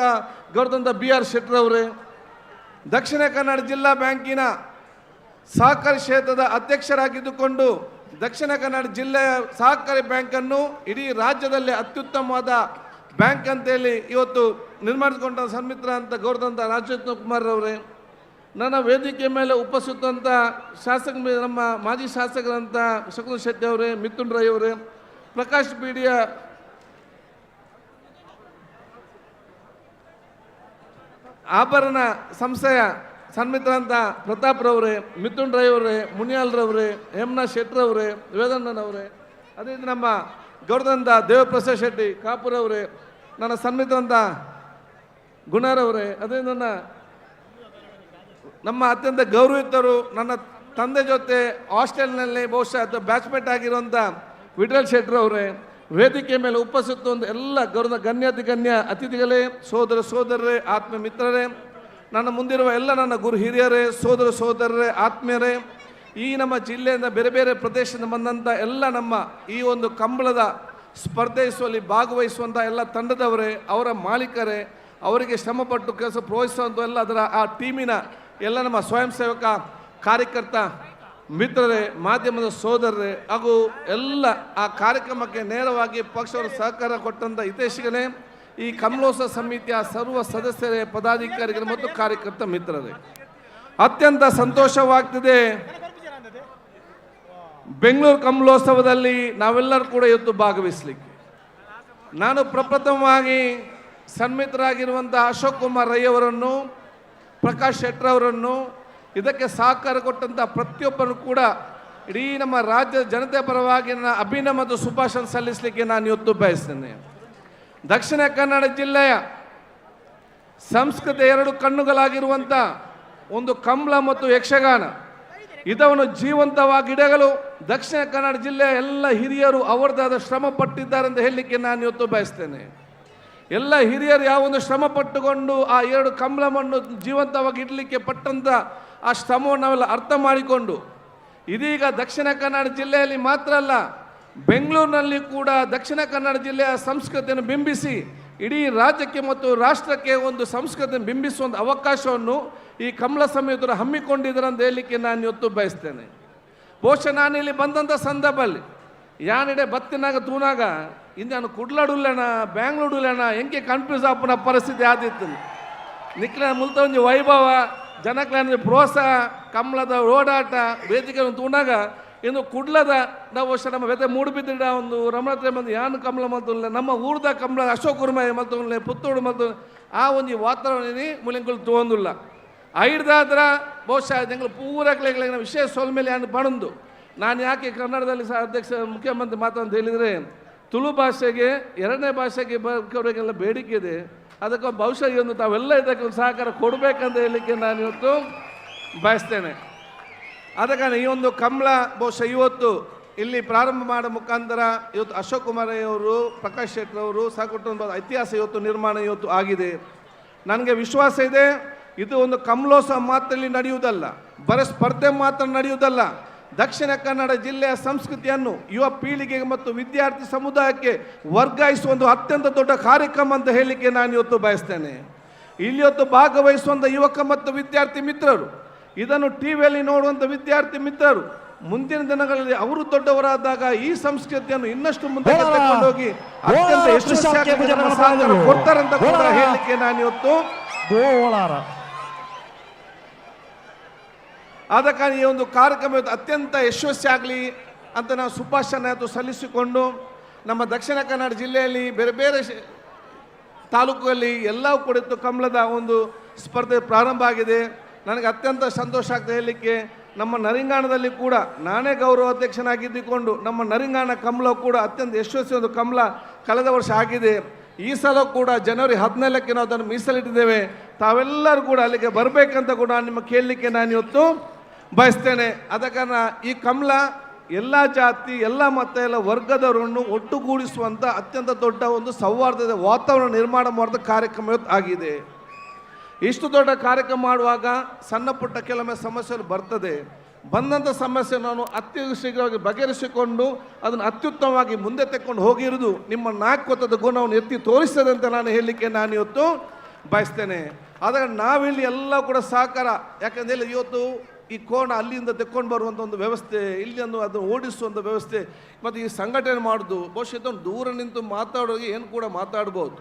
[SPEAKER 10] ಗೌರವಂತ BR ಶೆಟ್ಟರವರೇ, ದಕ್ಷಿಣ ಕನ್ನಡ ಜಿಲ್ಲಾ ಬ್ಯಾಂಕಿನ ಸಹಕಾರಿ ಕ್ಷೇತ್ರದ ಅಧ್ಯಕ್ಷರಾಗಿದ್ದುಕೊಂಡು ದಕ್ಷಿಣ ಕನ್ನಡ ಜಿಲ್ಲೆಯ ಸಹಕಾರಿ ಬ್ಯಾಂಕನ್ನು ಇಡೀ ರಾಜ್ಯದಲ್ಲಿ ಅತ್ಯುತ್ತಮವಾದ ಬ್ಯಾಂಕ್ ಅಂತೇಳಿ ಇವತ್ತು ನಿರ್ಮಾಣಿಸಿಕೊಂಡ ಸನ್ಮಿತ್ರ ಅಂತ ಗೌರವಂತ ರಾಜೇಂದ್ರ ಕುಮಾರ್ ಅವರೇ, ನನ್ನ ವೇದಿಕೆ ಮೇಲೆ ಉಪಸ್ಥಿತಂಥ ನಮ್ಮ ಮಾಜಿ ಶಾಸಕರಂಥ ಶಕುನ್ ಶೆಟ್ಟಿ ಅವರೇ, ಮಿಥುನ್ ರೈ ಅವರೇ, ಪ್ರಕಾಶ್ ಬೀಡಿಯ ಆಭರಣ ಸಂಸ್ಥೆಯ ಸನ್ಮಿತ್ರರಂತ ಪ್ರತಾಪ್ರವರೇ, ಮಿಥುನ್ ರೈಯವರೇ, ಮುನಿಯಾಲ್ರವರೇ, ಹೇಮನಾ ಶೆಟ್ರವರೇ, ವೇದಣ್ಣನವರೇ, ಅದೇ ನಮ್ಮ ಗೌರದಂತ ದೇವಪ್ರಸಾದ್ ಶೆಟ್ಟಿ ಕಾಪುರವರೇ, ನನ್ನ ಸನ್ಮಿತ್ರರಂತ ಗುಣರವರೇ, ಅದೇ ನಮ್ಮ ಅತ್ಯಂತ ಗೌರವಿತರು, ನನ್ನ ತಂದೆ ಜೊತೆ ಹಾಸ್ಟೆಲ್ನಲ್ಲಿ ಬಹುಶಃ ಬ್ಯಾಚ್ಮೇಟ್ ಆಗಿರುವಂಥ ವಿಠಲ್ ಶೆಟ್ರವರೇ, ವೇದಿಕೆ ಮೇಲೆ ಉಪಸ್ಥಿತ ಎಲ್ಲ ಗೌರವ ಗಣ್ಯಾತಿ ಗಣ್ಯ ಅತಿಥಿಗಳೇ, ಸೋದರ ಸೋದರರೇ, ಆತ್ಮೀಯ ಮಿತ್ರರೇ, ನನ್ನ ಮುಂದಿರುವ ಎಲ್ಲ ನನ್ನ ಗುರು ಹಿರಿಯರೇ, ಸೋದರ ಸೋದರರೇ, ಆತ್ಮೀಯರೇ, ಈ ನಮ್ಮ ಜಿಲ್ಲೆಯಿಂದ ಬೇರೆ ಬೇರೆ ಪ್ರದೇಶದಿಂದ ಬಂದಂಥ ಎಲ್ಲ ನಮ್ಮ ಈ ಒಂದು ಕಂಬಳದ ಸ್ಪರ್ಧಿಸುವಲ್ಲಿ ಭಾಗವಹಿಸುವಂಥ ಎಲ್ಲ ತಂಡದವರೇ, ಅವರ ಮಾಲೀಕರೇ, ಅವರಿಗೆ ಶ್ರಮಪಟ್ಟು ಕೆಲಸ ಪ್ರೋತ್ಸಾಹಿಸುವಂಥ ಎಲ್ಲ ಅದರ ಆ ಟೀಮಿನ ಎಲ್ಲ ನಮ್ಮ ಸ್ವಯಂ ಸೇವಕ ಕಾರ್ಯಕರ್ತ ಮಿತ್ರರೇ, ಮಾಧ್ಯಮದ ಸೋದರರೇ ಹಾಗೂ ಎಲ್ಲ ಆ ಕಾರ್ಯಕ್ರಮಕ್ಕೆ ನೇರವಾಗಿ ಪಕ್ಷವರ ಸಹಕಾರ ಕೊಟ್ಟಂಥ ಹಿತೈಷಿಗಳೇ, ಈ ಕಮಲೋತ್ಸವ ಸಮಿತಿಯ ಸರ್ವ ಸದಸ್ಯರೇ, ಪದಾಧಿಕಾರಿಗಳು ಮತ್ತು ಕಾರ್ಯಕರ್ತ ಮಿತ್ರರೇ, ಅತ್ಯಂತ ಸಂತೋಷವಾಗ್ತಿದೆ. ಬೆಂಗಳೂರು ಕಮಲೋತ್ಸವದಲ್ಲಿ ನಾವೆಲ್ಲರೂ ಕೂಡ ಇವತ್ತು ಭಾಗವಹಿಸಲಿಕ್ಕೆ ನಾನು ಪ್ರಪ್ರಥಮವಾಗಿ ಸನ್ಮಿತರಾಗಿರುವಂಥ ಅಶೋಕ್ ಕುಮಾರ್ ರೈ ಅವರನ್ನು, ಪ್ರಕಾಶ್ ಶೆಟ್ರವರನ್ನು, ಇದಕ್ಕೆ ಸಹಕಾರ ಕೊಟ್ಟಂಥ ಪ್ರತಿಯೊಬ್ಬರು ಕೂಡ ಇಡೀ ನಮ್ಮ ರಾಜ್ಯದ ಜನತೆ ಪರವಾಗಿ ನನ್ನ ಅಭಿನಂದನೆ ಮತ್ತು ಶುಭಾಶಯ ಸಲ್ಲಿಸಲಿಕ್ಕೆ ನಾನು ಇವತ್ತು ಬಯಸ್ತೇನೆ. ದಕ್ಷಿಣ ಕನ್ನಡ ಜಿಲ್ಲೆಯ ಸಂಸ್ಕೃತಿ ಎರಡು ಕಣ್ಣುಗಳಾಗಿರುವಂಥ ಒಂದು ಕಂಬಳ ಮತ್ತು ಯಕ್ಷಗಾನ ಇದನ್ನು ಜೀವಂತವಾಗಿಡಲು ದಕ್ಷಿಣ ಕನ್ನಡ ಜಿಲ್ಲೆಯ ಎಲ್ಲ ಹಿರಿಯರು ಅವರದಾದ ಶ್ರಮ ಪಟ್ಟಿದ್ದಾರೆ ಅಂತ ಹೇಳಲಿಕ್ಕೆ ನಾನು ಇವತ್ತು ಬಯಸ್ತೇನೆ. ಎಲ್ಲ ಹಿರಿಯರು ಯಾವೊಂದು ಶ್ರಮ ಪಟ್ಟುಕೊಂಡು ಆ ಎರಡು ಕಂಬಳವನ್ನು ಜೀವಂತವಾಗಿ ಇಡಲಿಕ್ಕೆ ಪಟ್ಟಂಥ ಆ ಶ್ರಮವನ್ನು ನಾವೆಲ್ಲ ಅರ್ಥ ಮಾಡಿಕೊಂಡು ಇದೀಗ ದಕ್ಷಿಣ ಕನ್ನಡ ಜಿಲ್ಲೆಯಲ್ಲಿ ಮಾತ್ರ ಅಲ್ಲ, ಬೆಂಗಳೂರಿನಲ್ಲಿ ಕೂಡ ದಕ್ಷಿಣ ಕನ್ನಡ ಜಿಲ್ಲೆಯ ಸಂಸ್ಕೃತಿಯನ್ನು ಬಿಂಬಿಸಿ ಇಡೀ ರಾಜ್ಯಕ್ಕೆ ಮತ್ತು ರಾಷ್ಟ್ರಕ್ಕೆ ಒಂದು ಸಂಸ್ಕೃತಿಯನ್ನು ಬಿಂಬಿಸುವಂಥ ಅವಕಾಶವನ್ನು ಈ ಕಮಲ ಸಮಿತಿಯವರು ಹಮ್ಮಿಕೊಂಡಿದ್ದಾರೆ ಅಂತ ಹೇಳಲಿಕ್ಕೆ ನಾನು ಇವತ್ತು ಬಯಸ್ತೇನೆ. ಬಹುಶಃ ನಾನು ಇಲ್ಲಿ ಬಂದಂಥ ಸಂದರ್ಭದಲ್ಲಿ ಯಾನಿಡೆ ಬತ್ತಿನಾಗ ತೂನಾಗ ಇಂದಾನು ಕುಡ್ಲಾಡುಲ್ಲೇಣ ಬ್ಯಾಂಗ್ಳೂಡುಲ್ಲೇಣ ಹೆಂಗೆ ಕನ್ಫ್ಯೂಸ್ ಆಪನ ಪರಿಸ್ಥಿತಿ ಆದಿತ್ತು. ನಿಕ್ಲ ಮುಲ್ತ ಒಂದು ವೈಭವ ಜನಕ್ಲ ಪ್ರೋತ್ಸಾಹ ಕಮಲದ ಓಡಾಟ ವೇದಿಕೆ ತೂನಾಗ ಇನ್ನು ಕುಡ್ಲದ ನಾವು ಬಹುಶಃ ನಮ್ಮ ವ್ಯತೆ ಮೂಡುಬಿದ್ದ ಒಂದು ರಮಣತ್ರ ಬಂದು ಯಾನು ಕಮಲ ಮಲ್ತುಲ್ಲ ನಮ್ಮ ಊರ್ದ ಕಮಲ ಅಶೋಕ್ ಕುರ್ಮಯ ಮಲ್ತುಲ್ಲ ಪುತ್ತೂರು ಮಲ್ತು ಆ ಒಂದು ವಾತಾವರಣ ಮುಲಿಂಗಳು ತಗೊಂದಿಲ್ಲ ಐಡ್ದಾದ್ರ ಬಹುಶಃ ഞങ്ങൾ ಪೂರಕ್ಲೆಗಳ ವಿಷಯ ಸೋಲ್ ಮೇಲೆ ಯಾನು ಪಣಂದು ನಾನು ಯಾಕೆ ಕನ್ನಡದಲ್ಲಿ ಅಧ್ಯಕ್ಷ ಮುಖ್ಯಮಂತ್ರಿ ಮಾತಂತ ಹೇಳಿದರೆ ತುಳು ಭಾಷೆಗೆ ಎರಡನೇ ಭಾಷೆಗೆ ಅವರಿಗೆಲ್ಲ ಬೇಡಿಕೆ ಇದೆ. ಅದಕ್ಕೆ ಬಹುಶಃ ಒಂದು ತಾವೆಲ್ಲ ಇದಕ್ಕೆ ಒಂದು ಸಹಕಾರ ಕೊಡಬೇಕಂತ ಹೇಳಲಿಕ್ಕೆ ನಾನು ಇವತ್ತು ಬಯಸ್ತೇನೆ. ಆದ ಕಾರಣ ಈ ಒಂದು ಕಂಬಳ ಬಹುಶಃ ಇವತ್ತು ಇಲ್ಲಿ ಪ್ರಾರಂಭ ಮಾಡೋ ಮುಖಾಂತರ ಇವತ್ತು ಅಶೋಕ್ ಕುಮಾರ್ ಅವರು, ಪ್ರಕಾಶ್ ಶೆಟ್ರವರು ಸಾಕುಟುಂಬದ ಇತಿಹಾಸ ಇವತ್ತು ನಿರ್ಮಾಣ ಇವತ್ತು ಆಗಿದೆ. ನನಗೆ ವಿಶ್ವಾಸ ಇದೆ ಇದು ಒಂದು ಕಮಲೋತ್ಸವ ಮಾತ್ರದಲ್ಲಿ ನಡೆಯುವುದಲ್ಲ, ಬರ ಸ್ಪರ್ಧೆ ಮಾತ್ರ ನಡೆಯುವುದಲ್ಲ, ದಕ್ಷಿಣ ಕನ್ನಡ ಜಿಲ್ಲೆಯ ಸಂಸ್ಕೃತಿಯನ್ನು ಯುವ ಪೀಳಿಗೆಗೆ ಮತ್ತು ವಿದ್ಯಾರ್ಥಿ ಸಮುದಾಯಕ್ಕೆ ವರ್ಗಾಯಿಸುವ ಒಂದು ಅತ್ಯಂತ ದೊಡ್ಡ ಕಾರ್ಯಕ್ರಮ ಅಂತ ಹೇಳಲಿಕ್ಕೆ ನಾನು ಇವತ್ತು ಬಯಸ್ತೇನೆ. ಇಲ್ಲಿ ಇವತ್ತು ಭಾಗವಹಿಸುವಂಥ ಯುವಕ ಮತ್ತು ವಿದ್ಯಾರ್ಥಿ ಮಿತ್ರರು, ಇದನ್ನು ಟಿವಿಯಲ್ಲಿ ನೋಡುವಂಥ ವಿದ್ಯಾರ್ಥಿ ಮಿತ್ರರು ಮುಂದಿನ ದಿನಗಳಲ್ಲಿ ಅವರು ದೊಡ್ಡವರಾದಾಗ ಈ ಸಂಸ್ಕೃತಿಯನ್ನು ಇನ್ನಷ್ಟು ಮುಂದೆ ತಗೊಂಡೋಗಿ ಅತ್ಯಂತ ಯಶಸ್ವಿಯಾಗಿ ಕೊಡ್ತಾರಂತ ಕೂಡ ಹೇಳಲಿಕ್ಕೆ ನಾನು ಇವತ್ತು ಆದ ಕಾರಣ ಈ ಒಂದು ಕಾರ್ಯಕ್ರಮ ಅತ್ಯಂತ ಯಶಸ್ವಿಯಾಗಲಿ ಅಂತ ನಾವು ಶುಭಾಶಯ ಸಲ್ಲಿಸಿಕೊಂಡು ನಮ್ಮ ದಕ್ಷಿಣ ಕನ್ನಡ ಜಿಲ್ಲೆಯಲ್ಲಿ ಬೇರೆ ಬೇರೆ ತಾಲೂಕುಗಳಲ್ಲಿ ಎಲ್ಲವೂ ಕೂಡ ಕಮಲದ ಒಂದು ಸ್ಪರ್ಧೆ ಪ್ರಾರಂಭ ಆಗಿದೆ. ನನಗೆ ಅತ್ಯಂತ ಸಂತೋಷ ಆಗ್ತದೆ ಹೇಳಲಿಕ್ಕೆ. ನಮ್ಮ ನರಿಂಗಾಣದಲ್ಲಿ ಕೂಡ ನಾನೇ ಗೌರವ ಅಧ್ಯಕ್ಷನಾಗಿದ್ದುಕೊಂಡು ನಮ್ಮ ನರಿಂಗಾಣ ಕಮಲ ಕೂಡ ಅತ್ಯಂತ ಯಶಸ್ವಿ ಒಂದು ಕಮಲ ಕಳೆದ ವರ್ಷ ಆಗಿದೆ. ಈ ಸಲ ಕೂಡ ಜನವರಿ 14ಕ್ಕೆ ನಾವು ಅದನ್ನು ಮೀಸಲಿಟ್ಟಿದ್ದೇವೆ. ತಾವೆಲ್ಲರೂ ಕೂಡ ಅಲ್ಲಿಗೆ ಬರಬೇಕಂತ ಕೂಡ ನಿಮ್ಮ ಕೇಳಲಿಕ್ಕೆ ನಾನು ಇವತ್ತು ಬಯಸ್ತೇನೆ. ಆದ ಕಾರಣ ಈ ಕಮಲ ಎಲ್ಲ ಜಾತಿ ಎಲ್ಲ ಮತ ಎಲ್ಲ ವರ್ಗದವರನ್ನು ಒಟ್ಟುಗೂಡಿಸುವಂಥ ಅತ್ಯಂತ ದೊಡ್ಡ ಒಂದು ಸೌಹಾರ್ದದ ವಾತಾವರಣ ನಿರ್ಮಾಣ ಮಾಡಿದ ಕಾರ್ಯಕ್ರಮ ಇವತ್ತು ಆಗಿದೆ. ಇಷ್ಟು ದೊಡ್ಡ ಕಾರ್ಯಕ್ರಮ ಮಾಡುವಾಗ ಸಣ್ಣ ಪುಟ್ಟ ಕೆಲವೊಮ್ಮೆ ಸಮಸ್ಯೆಗಳು ಬರ್ತದೆ. ಬಂದಂಥ ಸಮಸ್ಯೆ ನಾನು ಅತಿ ಶೀಘ್ರವಾಗಿ ಬಗೆಹರಿಸಿಕೊಂಡು ಅದನ್ನು ಅತ್ಯುತ್ತಮವಾಗಿ ಮುಂದೆ ತೆಕ್ಕೊಂಡು ಹೋಗಿರುವುದು ನಿಮ್ಮ ನಾಯಕತ್ವದ ಗುಣವನ್ನು ಎತ್ತಿ ತೋರಿಸ್ತದೆ ಅಂತ ನಾನು ಹೇಳಲಿಕ್ಕೆ ನಾನು ಇವತ್ತು ಬಯಸ್ತೇನೆ. ಆದರೆ ನಾವಿಲ್ಲಿ ಎಲ್ಲ ಕೂಡ ಸಹಕಾರ, ಯಾಕಂದರೆ ಇವತ್ತು ಈ ಕೋಣ ಅಲ್ಲಿಂದ ತೆಕ್ಕೊಂಡು ಬರುವಂಥ ಒಂದು ವ್ಯವಸ್ಥೆ, ಇಲ್ಲಿ ಅದನ್ನು ಓಡಿಸುವಂಥ ವ್ಯವಸ್ಥೆ ಮತ್ತು ಈ ಸಂಘಟನೆ ಮಾಡೋದು ಬಹುಶಃ ದೂರ ನಿಂತು ಮಾತಾಡೋರಿಗೆ ಏನು ಕೂಡ ಮಾತಾಡ್ಬೋದು.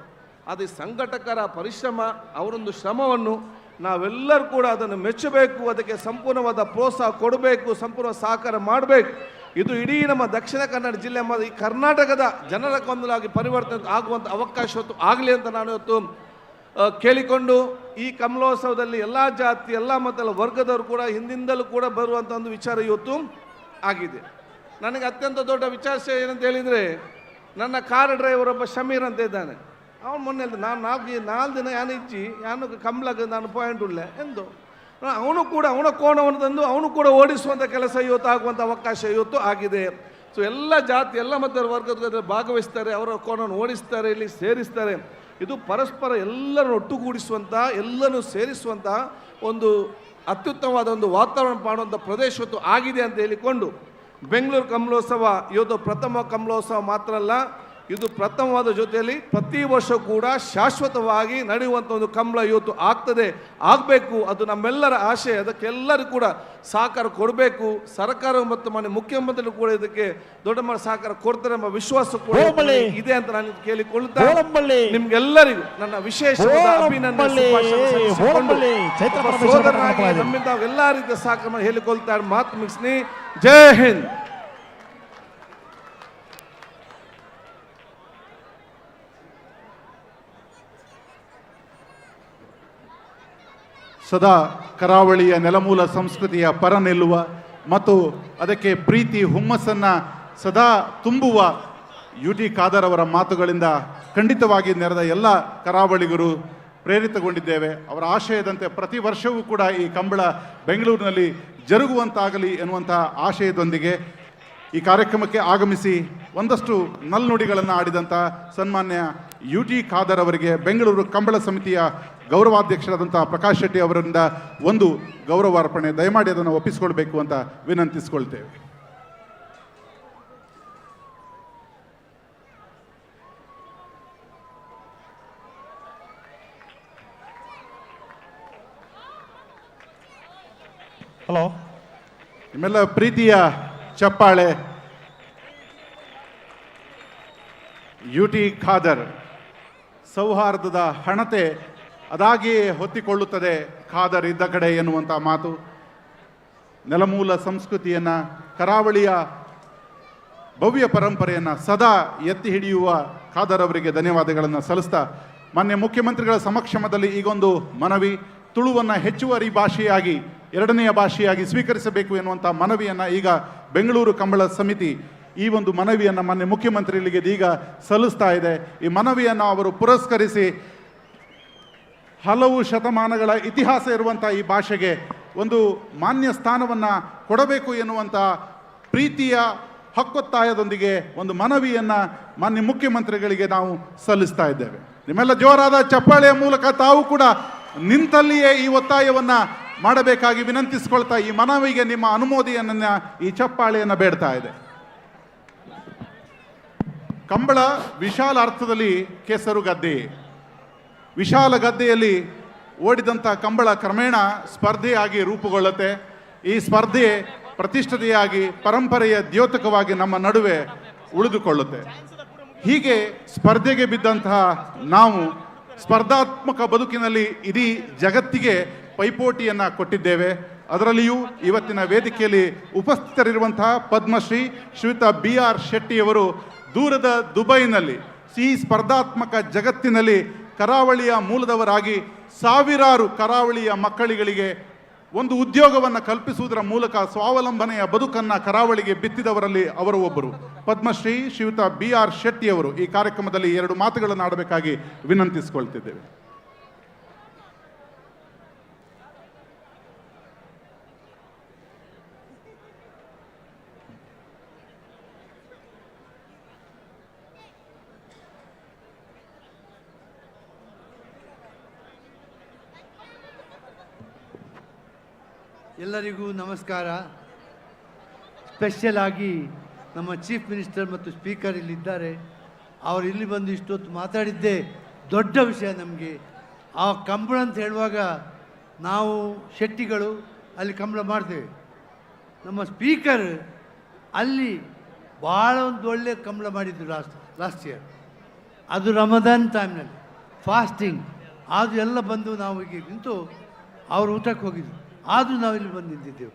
[SPEAKER 10] ಅದು ಸಂಘಟಕರ ಪರಿಶ್ರಮ, ಅವರೊಂದು ಶ್ರಮವನ್ನು ನಾವೆಲ್ಲರೂ ಕೂಡ ಅದನ್ನು ಮೆಚ್ಚಬೇಕು, ಅದಕ್ಕೆ ಸಂಪೂರ್ಣವಾದ ಪ್ರೋತ್ಸಾಹ ಕೊಡಬೇಕು, ಸಂಪೂರ್ಣ ಸಹಕಾರ ಮಾಡಬೇಕು. ಇದು ಇಡೀ ನಮ್ಮ ದಕ್ಷಿಣ ಕನ್ನಡ ಜಿಲ್ಲೆ ಮತ್ತು ಈ ಕರ್ನಾಟಕದ ಜನರ ಗೊಂದಲಾಗಿ ಪರಿವರ್ತನೆ ಆಗುವಂಥ ಅವಕಾಶ ಆಗಲಿ ಅಂತ ನಾನು ಇವತ್ತು ಕೇಳಿಕೊಂಡು ಈ ಕಮಲೋತ್ಸವದಲ್ಲಿ ಎಲ್ಲ ಜಾತಿ ಎಲ್ಲ ಮತ್ತೆಲ್ಲ ವರ್ಗದವರು ಕೂಡ ಹಿಂದಿಂದಲೂ ಕೂಡ ಬರುವಂಥ ಒಂದು ವಿಚಾರ ಇವತ್ತು ಆಗಿದೆ. ನನಗೆ ಅತ್ಯಂತ ದೊಡ್ಡ ವಿಚಾರ ಏನಂತ ಹೇಳಿದರೆ, ನನ್ನ ಕಾರ್ ಡ್ರೈವರ್ ಒಬ್ಬ ಶಮೀರ್ ಅಂತ ಇದ್ದಾನೆ. ಅವನು ಮೊನ್ನೆ ನಾನು ನಾಲ್ಕು ದಿನ ಯಾನು ಇಚ್ಚಿ ಯಾನು ಕಮ್ಲಾಗ ನಾನು ಪಾಯಿಂಟ್ ಉಳ್ಳೆ ಎಂದು ಅವನು ಕೂಡ ಅವನ ಕೋಣವನ್ನು ತಂದು ಅವನು ಕೂಡ ಓಡಿಸುವಂಥ ಕೆಲಸ ಇವತ್ತು ಆಗುವಂಥ ಅವಕಾಶ ಇವತ್ತು ಆಗಿದೆ. ಸೊ ಎಲ್ಲ ಜಾತಿ ಎಲ್ಲ ಮತ್ತು ವರ್ಗದ ಭಾಗವಹಿಸ್ತಾರೆ, ಅವರ ಕೋಣವನ್ನು ಓಡಿಸ್ತಾರೆ, ಇಲ್ಲಿ ಸೇರಿಸ್ತಾರೆ. ಇದು ಪರಸ್ಪರ ಎಲ್ಲರನ್ನು ಒಟ್ಟುಗೂಡಿಸುವಂಥ ಎಲ್ಲನೂ ಸೇರಿಸುವಂಥ ಒಂದು ಅತ್ಯುತ್ತಮವಾದ ಒಂದು ವಾತಾವರಣ ಮಾಡುವಂಥ ಪ್ರದೇಶ ಇವತ್ತು ಆಗಿದೆ ಅಂತ ಹೇಳಿಕೊಂಡು ಬೆಂಗಳೂರು ಕಮಲೋತ್ಸವ ಇವತ್ತು ಪ್ರಥಮ ಕಮಲೋತ್ಸವ ಮಾತ್ರ ಅಲ್ಲ, ಇದು ಪ್ರಥಮವಾದ ಜೊತೆಯಲ್ಲಿ ಪ್ರತಿ ವರ್ಷ ಕೂಡ ಶಾಶ್ವತವಾಗಿ ನಡೆಯುವಂಥ ಒಂದು ಕಮಲ ಇವತ್ತು ಆಗ್ತದೆ, ಆಗಬೇಕು. ಅದು ನಮ್ಮೆಲ್ಲರ ಆಶೆ. ಅದಕ್ಕೆಲ್ಲರಿಗೂ ಕೂಡ ಸಹಕಾರ ಕೊಡಬೇಕು. ಸರ್ಕಾರ ಮತ್ತು ಮಾನ್ಯ ಮುಖ್ಯಮಂತ್ರಿಗಳು ಕೂಡ ಇದಕ್ಕೆ ದೊಡ್ಡ ಮಟ್ಟ ಸಹಕಾರ ಕೊಡ್ತಾರೆ ಎಂಬ ವಿಶ್ವಾಸ ಕೂಡ ಇದೆ ಅಂತ ನಾನು ಕೇಳಿಕೊಳ್ಳುತ್ತಾ ನಿಮ್ಗೆಲ್ಲರಿಗೂ ನನ್ನ ವಿಶೇಷ ಅಭಿನಂದನೆ ಸೋದರನಾಗಿ ನಮ್ಮಿಂದ ಎಲ್ಲ ರೀತಿಯ ಸಹಕಾರ ಹೇಳಿಕೊಳ್ತಾ ಮಾತು ಮುಗಿಸ್ನಿ. ಜೈ ಹಿಂದ್.
[SPEAKER 9] ಸದಾ ಕರಾವಳಿಯ ನೆಲಮೂಲ ಸಂಸ್ಕೃತಿಯ ಪರ ನಿಲ್ಲುವ ಮತ್ತು ಅದಕ್ಕೆ ಪ್ರೀತಿ ಹುಮ್ಮಸ್ಸನ್ನು ಸದಾ ತುಂಬುವ UT ಖಾದರ್ ಅವರ ಮಾತುಗಳಿಂದ ಖಂಡಿತವಾಗಿ ನೆರೆದ ಎಲ್ಲ ಕರಾವಳಿಗರು ಪ್ರೇರಿತಗೊಂಡಿದ್ದೇವೆ. ಅವರ ಆಶಯದಂತೆ ಪ್ರತಿ ವರ್ಷವೂ ಕೂಡ ಈ ಕಂಬಳ ಬೆಂಗಳೂರಿನಲ್ಲಿ ಜರುಗುವಂತಾಗಲಿ ಎನ್ನುವಂಥ ಆಶಯದೊಂದಿಗೆ ಈ ಕಾರ್ಯಕ್ರಮಕ್ಕೆ ಆಗಮಿಸಿ ಒಂದಷ್ಟು ನಲ್ನುಡಿಗಳನ್ನು ಆಡಿದಂಥ ಸನ್ಮಾನ್ಯ UT ಖಾದರ್ ಅವರಿಗೆ ಬೆಂಗಳೂರು ಕಂಬಳ ಸಮಿತಿಯ ಗೌರವಾಧ್ಯಕ್ಷರಾದಂಥ ಪ್ರಕಾಶ್ ಶೆಟ್ಟಿ ಅವರಿಂದ ಒಂದು ಗೌರವಾರ್ಪಣೆ ದಯಮಾಡಿ ಅದನ್ನು ಒಪ್ಪಿಸಿಕೊಳ್ಬೇಕು ಅಂತ ವಿನಂತಿಸಿಕೊಳ್ತೇವೆ.
[SPEAKER 8] ಹಲೋ,
[SPEAKER 9] ನಿಮ್ಮೆಲ್ಲ ಪ್ರೀತಿಯ ಚಪ್ಪಾಳೆ UT ಖಾದರ್ ಸೌಹಾರ್ದದ ಹಣತೆ ಅದಾಗಿಯೇ ಹೊತ್ತಿಕೊಳ್ಳುತ್ತದೆ ಖಾದರ್ ಇದ್ದ ಕಡೆ ಎನ್ನುವಂಥ ಮಾತು. ನೆಲಮೂಲ ಸಂಸ್ಕೃತಿಯನ್ನು, ಕರಾವಳಿಯ ಭವ್ಯ ಪರಂಪರೆಯನ್ನು ಸದಾ ಎತ್ತಿ ಹಿಡಿಯುವ ಖಾದರ್ ಅವರಿಗೆ ಧನ್ಯವಾದಗಳನ್ನು ಸಲ್ಲಿಸ್ತಾ, ಮಾನ್ಯ ಮುಖ್ಯಮಂತ್ರಿಗಳ ಸಮಕ್ಷಮದಲ್ಲಿ ಈಗೊಂದು ಮನವಿ. ತುಳುವನ್ನು ಹೆಚ್ಚುವರಿ ಭಾಷೆಯಾಗಿ, ಎರಡನೆಯ ಭಾಷೆಯಾಗಿ ಸ್ವೀಕರಿಸಬೇಕು ಎನ್ನುವಂಥ ಮನವಿಯನ್ನು ಈಗ ಬೆಂಗಳೂರು ಕಂಬಳ ಸಮಿತಿ ಈ ಒಂದು ಮನವಿಯನ್ನು ಮಾನ್ಯ ಮುಖ್ಯಮಂತ್ರಿಗಳಿಗೆ ಈಗ ಸಲ್ಲಿಸ್ತಾ ಇದೆ. ಈ ಮನವಿಯನ್ನು ಅವರು ಪುರಸ್ಕರಿಸಿ ಹಲವು ಶತಮಾನಗಳ ಇತಿಹಾಸ ಇರುವಂಥ ಈ ಭಾಷೆಗೆ ಒಂದು ಮಾನ್ಯ ಸ್ಥಾನವನ್ನು ಕೊಡಬೇಕು ಎನ್ನುವಂಥ ಪ್ರೀತಿಯ ಹಕ್ಕೊತ್ತಾಯದೊಂದಿಗೆ ಒಂದು ಮನವಿಯನ್ನು ಮಾನ್ಯ ಮುಖ್ಯಮಂತ್ರಿಗಳಿಗೆ ನಾವು ಸಲ್ಲಿಸ್ತಾ ಇದ್ದೇವೆ. ನಿಮ್ಮೆಲ್ಲ ಜೋರಾದ ಚಪ್ಪಾಳೆಯ ಮೂಲಕ ತಾವು ಕೂಡ ನಿಂತಲ್ಲಿಯೇ ಈ ಒತ್ತಾಯವನ್ನು ಮಾಡಬೇಕಾಗಿ ವಿನಂತಿಸಿಕೊಳ್ತಾ ಈ ಮನವಿಗೆ ನಿಮ್ಮ ಅನುಮೋದನೆಯನ್ನು ಈ ಚಪ್ಪಾಳೆಯನ್ನು ಬೇಡ್ತಾ ಇದೆ. ಕಂಬಳ ವಿಶಾಲ ಅರ್ಥದಲ್ಲಿ ಕೆಸರು ಗದ್ದೆ. ವಿಶಾಲ ಗದ್ದೆಯಲ್ಲಿ ಓಡಿದಂಥ ಕಂಬಳ ಕ್ರಮೇಣ ಸ್ಪರ್ಧೆಯಾಗಿ ರೂಪುಗೊಳ್ಳುತ್ತೆ. ಈ ಸ್ಪರ್ಧೆ ಪ್ರತಿಷ್ಠತೆಯಾಗಿ ಪರಂಪರೆಯ ದ್ಯೋತಕವಾಗಿ ನಮ್ಮ ನಡುವೆ ಉಳಿದುಕೊಳ್ಳುತ್ತೆ. ಹೀಗೆ ಸ್ಪರ್ಧೆಗೆ ಬಿದ್ದಂತಹ ನಾವು ಸ್ಪರ್ಧಾತ್ಮಕ ಬದುಕಿನಲ್ಲಿ ಇಡೀ ಜಗತ್ತಿಗೆ ಪೈಪೋಟಿಯನ್ನು ಕೊಟ್ಟಿದ್ದೇವೆ. ಅದರಲ್ಲಿಯೂ ಇವತ್ತಿನ ವೇದಿಕೆಯಲ್ಲಿ ಉಪಸ್ಥಿತರಿರುವಂತಹ ಪದ್ಮಶ್ರೀ ಶ್ರೀಯುತ BR ಶೆಟ್ಟಿಯವರು ದೂರದ ದುಬೈನಲ್ಲಿ ಈ ಸ್ಪರ್ಧಾತ್ಮಕ ಜಗತ್ತಿನಲ್ಲಿ ಕರಾವಳಿಯ ಮೂಲದವರಾಗಿ ಸಾವಿರಾರು ಕರಾವಳಿಯ ಮಕ್ಕಳಿಗಳಿಗೆ ಒಂದು ಉದ್ಯೋಗವನ್ನು ಕಲ್ಪಿಸುವುದರ ಮೂಲಕ ಸ್ವಾವಲಂಬನೆಯ ಬದುಕನ್ನು ಕರಾವಳಿಗೆ ಬಿತ್ತಿದವರಲ್ಲಿ ಅವರು ಒಬ್ಬರು. ಪದ್ಮಶ್ರೀ ಶ್ರೀಯುತ BR ಶೆಟ್ಟಿಯವರು ಈ ಕಾರ್ಯಕ್ರಮದಲ್ಲಿ ಎರಡು ಮಾತುಗಳನ್ನು ಆಡಬೇಕಾಗಿ ವಿನಂತಿಸಿಕೊಳ್ತಿದ್ದೇವೆ.
[SPEAKER 2] ಎಲ್ಲರಿಗೂ ನಮಸ್ಕಾರ. ಸ್ಪೆಷಲ್ ಆಗಿ ನಮ್ಮ ಚೀಫ್ ಮಿನಿಸ್ಟರ್ ಮತ್ತು ಸ್ಪೀಕರ್ ಇಲ್ಲಿದ್ದಾರೆ. ಅವರು ಇಲ್ಲಿ ಬಂದು ಇಷ್ಟೊತ್ತು ಮಾತಾಡಿದ್ದೇ ದೊಡ್ಡ ವಿಷಯ ನಮಗೆ. ಆ ಕಂಬಳ ಅಂತ ಹೇಳುವಾಗ ನಾವು ಶೆಟ್ಟಿಗಳು ಅಲ್ಲಿ ಕಂಬಳ ಮಾಡ್ತೇವೆ. ನಮ್ಮ ಸ್ಪೀಕರ್ ಅಲ್ಲಿ ಭಾಳ ಒಂದು ಒಳ್ಳೆಯ ಕಂಬಳ ಮಾಡಿದ್ದು ಲಾಸ್ಟ್ ಇಯರ್. ಅದು ರಮದಾನ್ ಟೈಮ್ನಲ್ಲಿ ಫಾಸ್ಟಿಂಗ್ ಅದು ಎಲ್ಲ ಬಂದು ನಾವು ಈಗ ನಿಂತು ಅವರು ಊಟಕ್ಕೆ ಹೋಗಿದ್ರು. ಆದರೂ ನಾವಿಲ್ಲಿ ಬಂದು ನಿಂತಿದ್ದೆವು.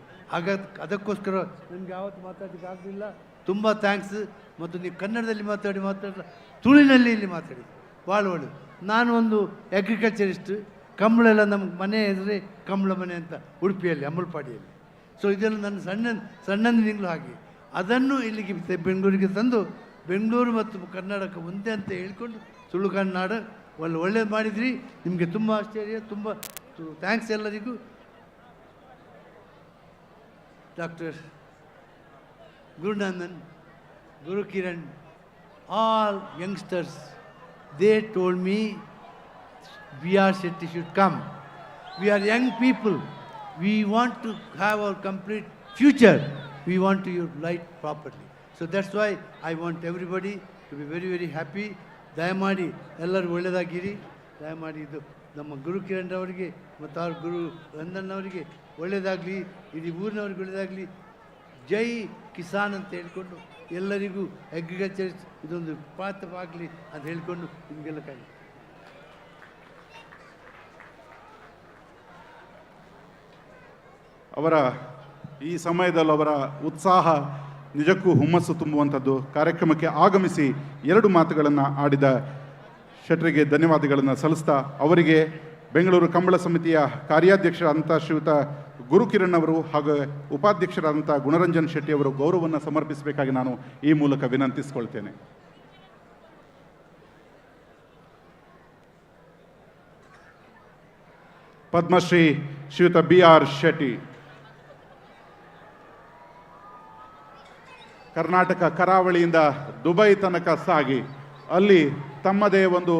[SPEAKER 2] ಅದಕ್ಕೋಸ್ಕರ ನನಗೆ ಯಾವತ್ತು ಮಾತಾಡಲಿಕ್ಕೆ ಆಗಲಿಲ್ಲ. ತುಂಬ ಥ್ಯಾಂಕ್ಸ್. ಮತ್ತು ನೀವು ಕನ್ನಡದಲ್ಲಿ ಮಾತಾಡಿ ತುಳುವಿನಲ್ಲಿ ಇಲ್ಲಿ ಮಾತಾಡಿ ಭಾಳ ಒಳ್ಳೆಯದು. ನಾನು ಒಂದು ಅಗ್ರಿಕಲ್ಚರಿಸ್ಟ್. ಕಂಬಳ ಎಲ್ಲ ನಮ್ಗೆ ಮನೆ ಎದುರೇ ಕಂಬಳ ಮನೆ ಅಂತ ಉಡುಪಿಯಲ್ಲಿ ಅಮಲ್ಪಾಡಿಯಲ್ಲಿ. ಸೊ ಇದೆಲ್ಲ ನನ್ನ ಸಣ್ಣಂದಿನಿಂದಲೂ ಹಾಗೆ ಅದನ್ನು ಇಲ್ಲಿಗೆ ಬೆಂಗಳೂರಿಗೆ ತಂದು ಬೆಂಗಳೂರು ಮತ್ತು ಕರ್ನಾಟಕ ಒಂದೇ ಅಂತ ಹೇಳ್ಕೊಂಡು ತುಳುಕನ್ ನಾಡು ಒಳ್ಳೇದು ಮಾಡಿದ್ರಿ. ನಿಮಗೆ ತುಂಬ ಆಶ್ಚರ್ಯ, ತುಂಬ ಥ್ಯಾಂಕ್ಸ್ ಎಲ್ಲರಿಗೂ. Doctor Gurunandan, Guru Kiran, all youngsters, they told me B.R. Shetty should come. We are young people. We want to have our complete future. We want to light properly. So that's why I want everybody to be very, very happy. ದಯಮಾಡಿ ಎಲ್ಲರೂ ಒಳ್ಳೆಯದಾಗಿರಿ. ದಯಮಾಡಿ ಇದು ನಮ್ಮ ಗುರು ಕಿರಣ್ ಅವರಿಗೆ ಮತ್ತು ಅವ್ರ ಗುರು ರಂದನ್ ಅವರಿಗೆ ಒಳ್ಳೆಯದಾಗಲಿ, ಇಡೀ ಊರಿನವ್ರಿಗೆ ಒಳ್ಳೆಯದಾಗಲಿ. ಜೈ ಕಿಸಾನ್ ಅಂತ ಹೇಳ್ಕೊಂಡು ಎಲ್ಲರಿಗೂ ಅಗ್ರಿಕಲ್ಚರ್ ಇದೊಂದು ಪಾತ್ರವಾಗಲಿ ಅಂತ ಹೇಳ್ಕೊಂಡು ನಿಮಗೆಲ್ಲ ಕಾಯಿ.
[SPEAKER 9] ಅವರ ಈ ಸಮಯದಲ್ಲಿ ಅವರ ಉತ್ಸಾಹ ನಿಜಕ್ಕೂ ಹುಮ್ಮಸ್ಸು ತುಂಬುವಂಥದ್ದು. ಕಾರ್ಯಕ್ರಮಕ್ಕೆ ಆಗಮಿಸಿ 2 ಮಾತುಗಳನ್ನು ಆಡಿದ ಶೆಟ್ಟರಿಗೆ ಧನ್ಯವಾದಗಳನ್ನು ಸಲ್ಲಿಸ್ತಾ ಅವರಿಗೆ ಬೆಂಗಳೂರು ಕಂಬಳ ಸಮಿತಿಯ ಕಾರ್ಯಾಧ್ಯಕ್ಷರಾದಂಥ ಶ್ರೀಯುತ ಗುರುಕಿರಣ್ ಅವರು ಹಾಗೂ ಉಪಾಧ್ಯಕ್ಷರಾದಂಥ ಗುಣರಂಜನ್ ಶೆಟ್ಟಿ ಅವರು ಗೌರವವನ್ನು ಸಮರ್ಪಿಸಬೇಕಾಗಿ ನಾನು ಈ ಮೂಲಕ ವಿನಂತಿಸಿಕೊಳ್ತೇನೆ. ಪದ್ಮಶ್ರೀ ಶ್ರೀಯುತ B.R. ಶೆಟ್ಟಿ ಕರ್ನಾಟಕ ಕರಾವಳಿಯಿಂದ ದುಬೈ ತನಕ ಸಾಗಿ ಅಲ್ಲಿ ತಮ್ಮದೇ ಒಂದು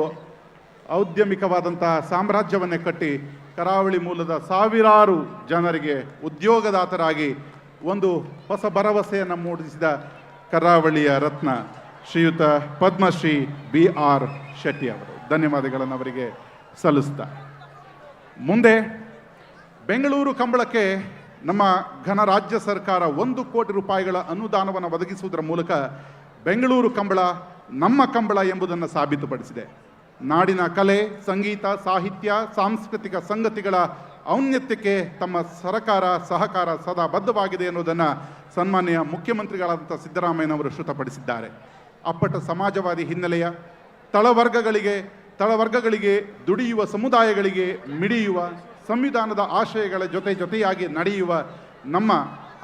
[SPEAKER 9] ಔದ್ಯಮಿಕವಾದಂತಹ ಸಾಮ್ರಾಜ್ಯವನ್ನೇ ಕಟ್ಟಿ ಕರಾವಳಿ ಮೂಲದ ಸಾವಿರಾರು ಜನರಿಗೆ ಉದ್ಯೋಗದಾತರಾಗಿ ಒಂದು ಹೊಸ ಭರವಸೆಯನ್ನು ಮೂಡಿಸಿದ ಕರಾವಳಿಯ ರತ್ನ ಶ್ರೀಯುತ ಪದ್ಮಶ್ರೀ B.R. ಶೆಟ್ಟಿ ಅವರು. ಧನ್ಯವಾದಗಳನ್ನು ಅವರಿಗೆ ಸಲ್ಲಿಸ್ತಾ ಮುಂದೆ ಬೆಂಗಳೂರು ಕಂಬಳಕ್ಕೆ ನಮ್ಮ ಘನ ರಾಜ್ಯ ಸರ್ಕಾರ 1 ಕೋಟಿ ರೂಪಾಯಿಗಳ ಅನುದಾನವನ್ನು ಒದಗಿಸುವುದರ ಮೂಲಕ ಬೆಂಗಳೂರು ಕಂಬಳ ನಮ್ಮ ಕಂಬಳ ಎಂಬುದನ್ನು ಸಾಬೀತುಪಡಿಸಿದೆ. ನಾಡಿನ ಕಲೆ, ಸಂಗೀತ, ಸಾಹಿತ್ಯ, ಸಾಂಸ್ಕೃತಿಕ ಸಂಗತಿಗಳ ಔನ್ನತ್ಯಕ್ಕೆ ತಮ್ಮ ಸಹಕಾರ ಸದಾ ಬದ್ಧವಾಗಿದೆ ಎನ್ನುವುದನ್ನು ಸನ್ಮಾನ್ಯ ಮುಖ್ಯಮಂತ್ರಿಗಳಾದಂಥ ಸಿದ್ದರಾಮಯ್ಯನವರು ಶ್ರುತಪಡಿಸಿದ್ದಾರೆ. ಅಪ್ಪಟ ಸಮಾಜವಾದಿ ಹಿನ್ನೆಲೆಯ ತಳವರ್ಗಗಳಿಗೆ ದುಡಿಯುವ ಸಮುದಾಯಗಳಿಗೆ ಮಿಡಿಯುವ ಸಂವಿಧಾನದ ಆಶಯಗಳ ಜೊತೆಯಾಗಿ ನಡೆಯುವ ನಮ್ಮ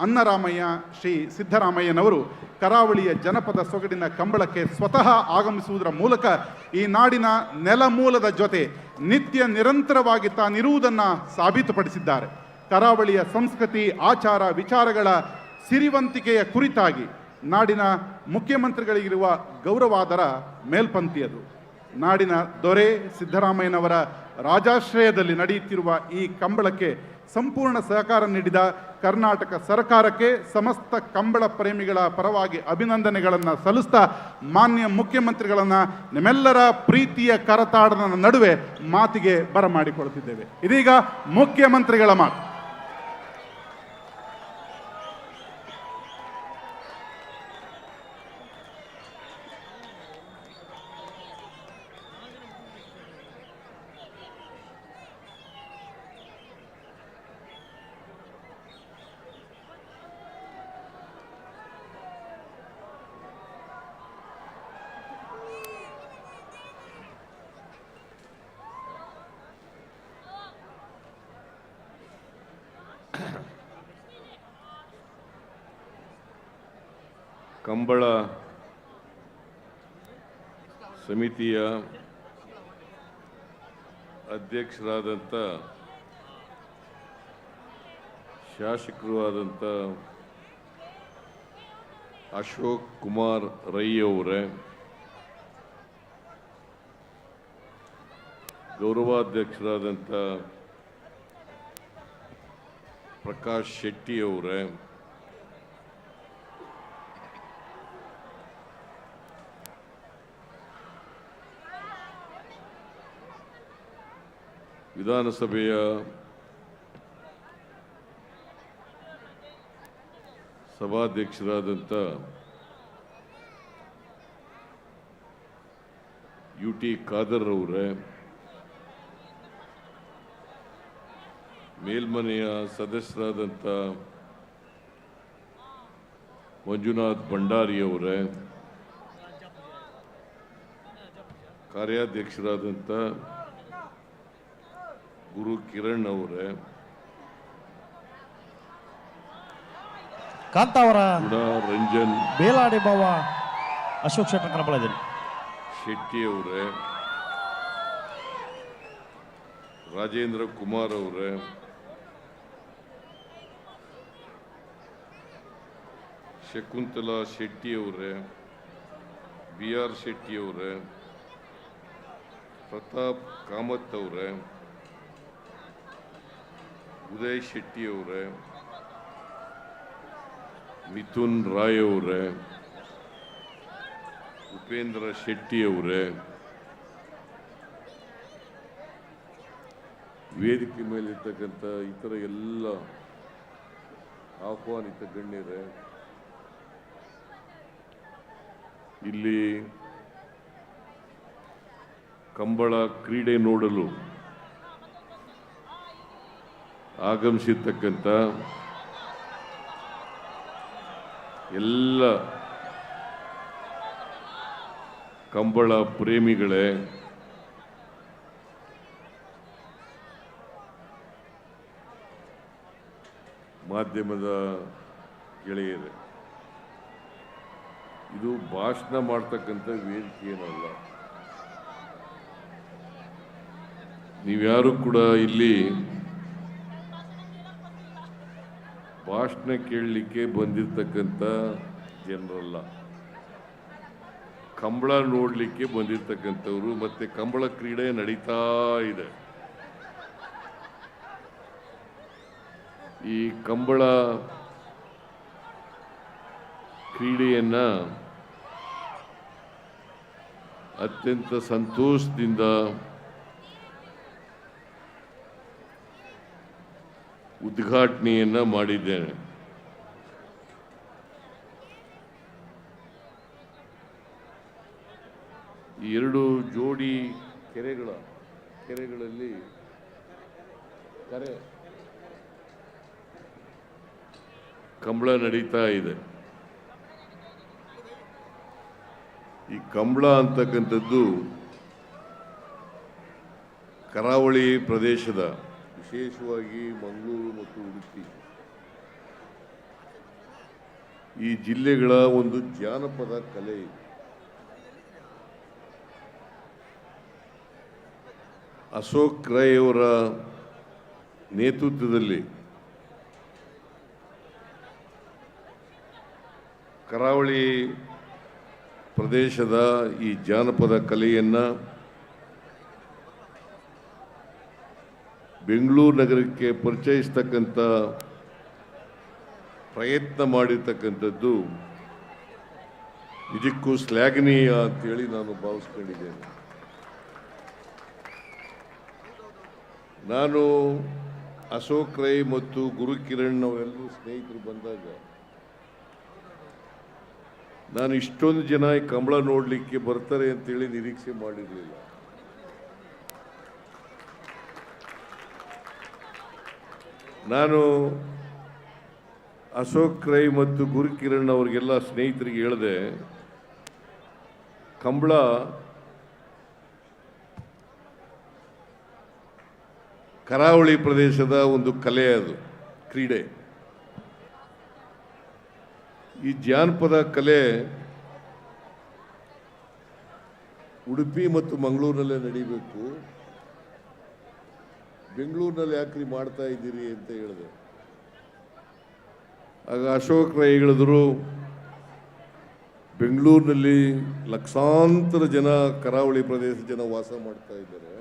[SPEAKER 9] ಅನ್ನರಾಮಯ್ಯ ಶ್ರೀ ಸಿದ್ದರಾಮಯ್ಯನವರು ಕರಾವಳಿಯ ಜನಪದ ಸೊಗಡಿನ ಕಂಬಳಕ್ಕೆ ಸ್ವತಃ ಆಗಮಿಸುವುದರ ಮೂಲಕ ಈ ನಾಡಿನ ನೆಲಮೂಲದ ಜೊತೆ ನಿತ್ಯ ನಿರಂತರವಾಗಿ ತಾನಿರುವುದನ್ನು ಸಾಬೀತುಪಡಿಸಿದ್ದಾರೆ. ಕರಾವಳಿಯ ಸಂಸ್ಕೃತಿ, ಆಚಾರ, ವಿಚಾರಗಳ ಸಿರಿವಂತಿಕೆಯ ಕುರಿತಾಗಿ ನಾಡಿನ ಮುಖ್ಯಮಂತ್ರಿಗಳಿಗಿರುವ ಗೌರವಾದರ ಮೇಲ್ಪಂಕ್ತಿಯದು. ನಾಡಿನ ದೊರೆ ಸಿದ್ದರಾಮಯ್ಯನವರ ರಾಜಾಶ್ರಯದಲ್ಲಿ ನಡೆಯುತ್ತಿರುವ ಈ ಕಂಬಳಕ್ಕೆ ಸಂಪೂರ್ಣ ಸಹಕಾರ ನೀಡಿದ ಕರ್ನಾಟಕ ಸರ್ಕಾರಕ್ಕೆ ಸಮಸ್ತ ಕಂಬಳ ಪ್ರೇಮಿಗಳ ಪರವಾಗಿ ಅಭಿನಂದನೆಗಳನ್ನು ಸಲ್ಲಿಸ್ತಾ ಮಾನ್ಯ ಮುಖ್ಯಮಂತ್ರಿಗಳನ್ನು ನಿಮ್ಮೆಲ್ಲರ ಪ್ರೀತಿಯ ಕರತಾಡನ ನಡುವೆ ಮಾತಿಗೆ ಬರಮಾಡಿಕೊಳ್ತಿದ್ದೇವೆ. ಇದೀಗ ಮುಖ್ಯಮಂತ್ರಿಗಳ ಮಾತು.
[SPEAKER 17] ಕಂಬಳ ಸಮಿತಿಯ ಅಧ್ಯಕ್ಷರಾದಂಥ ಶಾಸಕರು ಆದಂಥ ಅಶೋಕ್ ಕುಮಾರ್ ರೈ ಅವರೇ, ಗೌರವಾಧ್ಯಕ್ಷರಾದಂಥ ಪ್ರಕಾಶ್ ಶೆಟ್ಟಿ ಅವರೇ, ವಿಧಾನಸಭೆಯ ಸಭಾಧ್ಯಕ್ಷರಾದಂಥ UT ಖಾದರ್ ಅವರೇ, ಮೇಲ್ಮನೆಯ ಸದಸ್ಯರಾದಂಥ ಮಂಜುನಾಥ್ ಭಂಡಾರಿ ಅವರೇ, ಕಾರ್ಯಾಧ್ಯಕ್ಷರಾದಂಥ ಗುರು ಕಿರಣ್ ಅವರೇ,
[SPEAKER 8] ಕಾಂತಾವರ
[SPEAKER 17] ರಂಜನ್
[SPEAKER 8] ಬೇಲಾಡಿ ಬಾವ ಅಶೋಕ್ ಶೆಟ್ಟರ್ ಕನಪಳದಲ್ಲಿ
[SPEAKER 17] ಶೆಟ್ಟಿ ಅವರೇ, ರಾಜೇಂದ್ರ ಕುಮಾರ್ ಅವರೇ, ಶಕುಂತಲಾ ಶೆಟ್ಟಿ ಅವರೇ, BR ಶೆಟ್ಟಿ ಅವರೇ, ಪ್ರತಾಪ್ ಕಾಮತ್ ಅವರೇ, ಉದಯ್ ಶೆಟ್ಟಿ ಅವರೇ, ಮಿಥುನ್ ರಾಯ್ ಅವರೇ, ಉಪೇಂದ್ರ ಶೆಟ್ಟಿ ಅವರೇ, ವೇದಿಕೆ ಮೇಲಿರ್ತಕ್ಕಂಥ ಇತರ ಎಲ್ಲ ಆಹ್ವಾನಿತ ಗಣ್ಯರೇ, ಇಲ್ಲಿ ಕಂಬಳ ಕ್ರೀಡೆ ನೋಡಲು ಆಗಮಿಸಿರ್ತಕ್ಕಂಥ ಎಲ್ಲ ಕಂಬಳ ಪ್ರೇಮಿಗಳೇ, ಮಾಧ್ಯಮದ ಗೆಳೆಯರೇ, ಇದು ಭಾಷಣ ಮಾಡ್ತಕ್ಕಂಥ ವೇದಿಕೆ ಏನಲ್ಲ. ನೀವ್ಯಾರು ಕೂಡ ಇಲ್ಲಿ ಭಾಷಣ ಕೇಳಲಿಕ್ಕೆ ಬಂದಿರತಕ್ಕಂಥ ಜನರಲ್ಲ, ಕಂಬಳ ನೋಡಲಿಕ್ಕೆ ಬಂದಿರತಕ್ಕಂಥವ್ರು. ಮತ್ತೆ ಕಂಬಳ ಕ್ರೀಡೆ ನಡೀತಾ ಇದೆ. ಈ ಕಂಬಳ ಕ್ರೀಡೆಯನ್ನ ಅತ್ಯಂತ ಸಂತೋಷದಿಂದ ಉದ್ಘಾಟನೆಯನ್ನ ಮಾಡಿದ್ದೇನೆ. ಈ 2 ಜೋಡಿ ಕೆರೆಗಳಲ್ಲಿ ಕಂಬಳ ನಡೀತಾ ಇದೆ. ಈ ಕಂಬಳ ಅಂತಕ್ಕಂಥದ್ದು ಕರಾವಳಿ ಪ್ರದೇಶದ, ವಿಶೇಷವಾಗಿ ಮಂಗಳೂರು ಮತ್ತು ಉಡುಪಿ ಈ ಜಿಲ್ಲೆಗಳ ಒಂದು ಜಾನಪದ ಕಲೆ ಇದೆ. ಅಶೋಕ್ ರೈ ಅವರ ನೇತೃತ್ವದಲ್ಲಿ ಕರಾವಳಿ ಪ್ರದೇಶದ ಈ ಜಾನಪದ ಕಲೆಯನ್ನು ಬೆಂಗಳೂರು ನಗರಕ್ಕೆ ಪರಿಚಯಿಸ್ತಕ್ಕಂಥ ಪ್ರಯತ್ನ ಮಾಡಿರ್ತಕ್ಕಂಥದ್ದು ನಿಜಕ್ಕೂ ಶ್ಲಾಘನೀಯ ಅಂತೇಳಿ ನಾನು ಭಾವಿಸ್ಕೊಂಡಿದ್ದೇನೆ. ನಾನು ಅಶೋಕ್ ರೈ ಮತ್ತು ಗುರು ಕಿರಣ್ ಅವರೆಲ್ಲರೂ ಸ್ನೇಹಿತರು ಬಂದಾಗ ನಾನು ಇಷ್ಟೊಂದು ಜನ ಈ ಕಂಬಳ ನೋಡಲಿಕ್ಕೆ ಬರ್ತಾರೆ ಅಂತೇಳಿ ನಿರೀಕ್ಷೆ ಮಾಡಿರಲಿಲ್ಲ. ನಾನು ಅಶೋಕ್ ರೈ ಮತ್ತು ಗುರು ಕಿರಣ್ ಅವರಿಗೆಲ್ಲ ಸ್ನೇಹಿತರಿಗೆ ಹೇಳಿದೆ, ಕಂಬಳ ಕರಾವಳಿ ಪ್ರದೇಶದ ಒಂದು ಕಲೆ, ಅದು ಕ್ರೀಡೆ. ಈ ಜಾನಪದ ಕಲೆ ಉಡುಪಿ ಮತ್ತು ಮಂಗಳೂರಿನಲ್ಲೇ ನಡೀಬೇಕು, ಬೆಂಗಳೂರಿನಲ್ಲಿ ಯಾಕ್ರಿ ಮಾಡ್ತಾ ಇದ್ದೀರಿ ಅಂತ ಹೇಳಿದೆ. ಆಗ ಅಶೋಕ್ ರೈ ಹೇಳಿದ್ರು, ಬೆಂಗಳೂರಿನಲ್ಲಿ ಲಕ್ಷಾಂತರ ಜನ ಕರಾವಳಿ ಪ್ರದೇಶದ ಜನ ವಾಸ ಮಾಡ್ತಾ ಇದ್ದಾರೆ,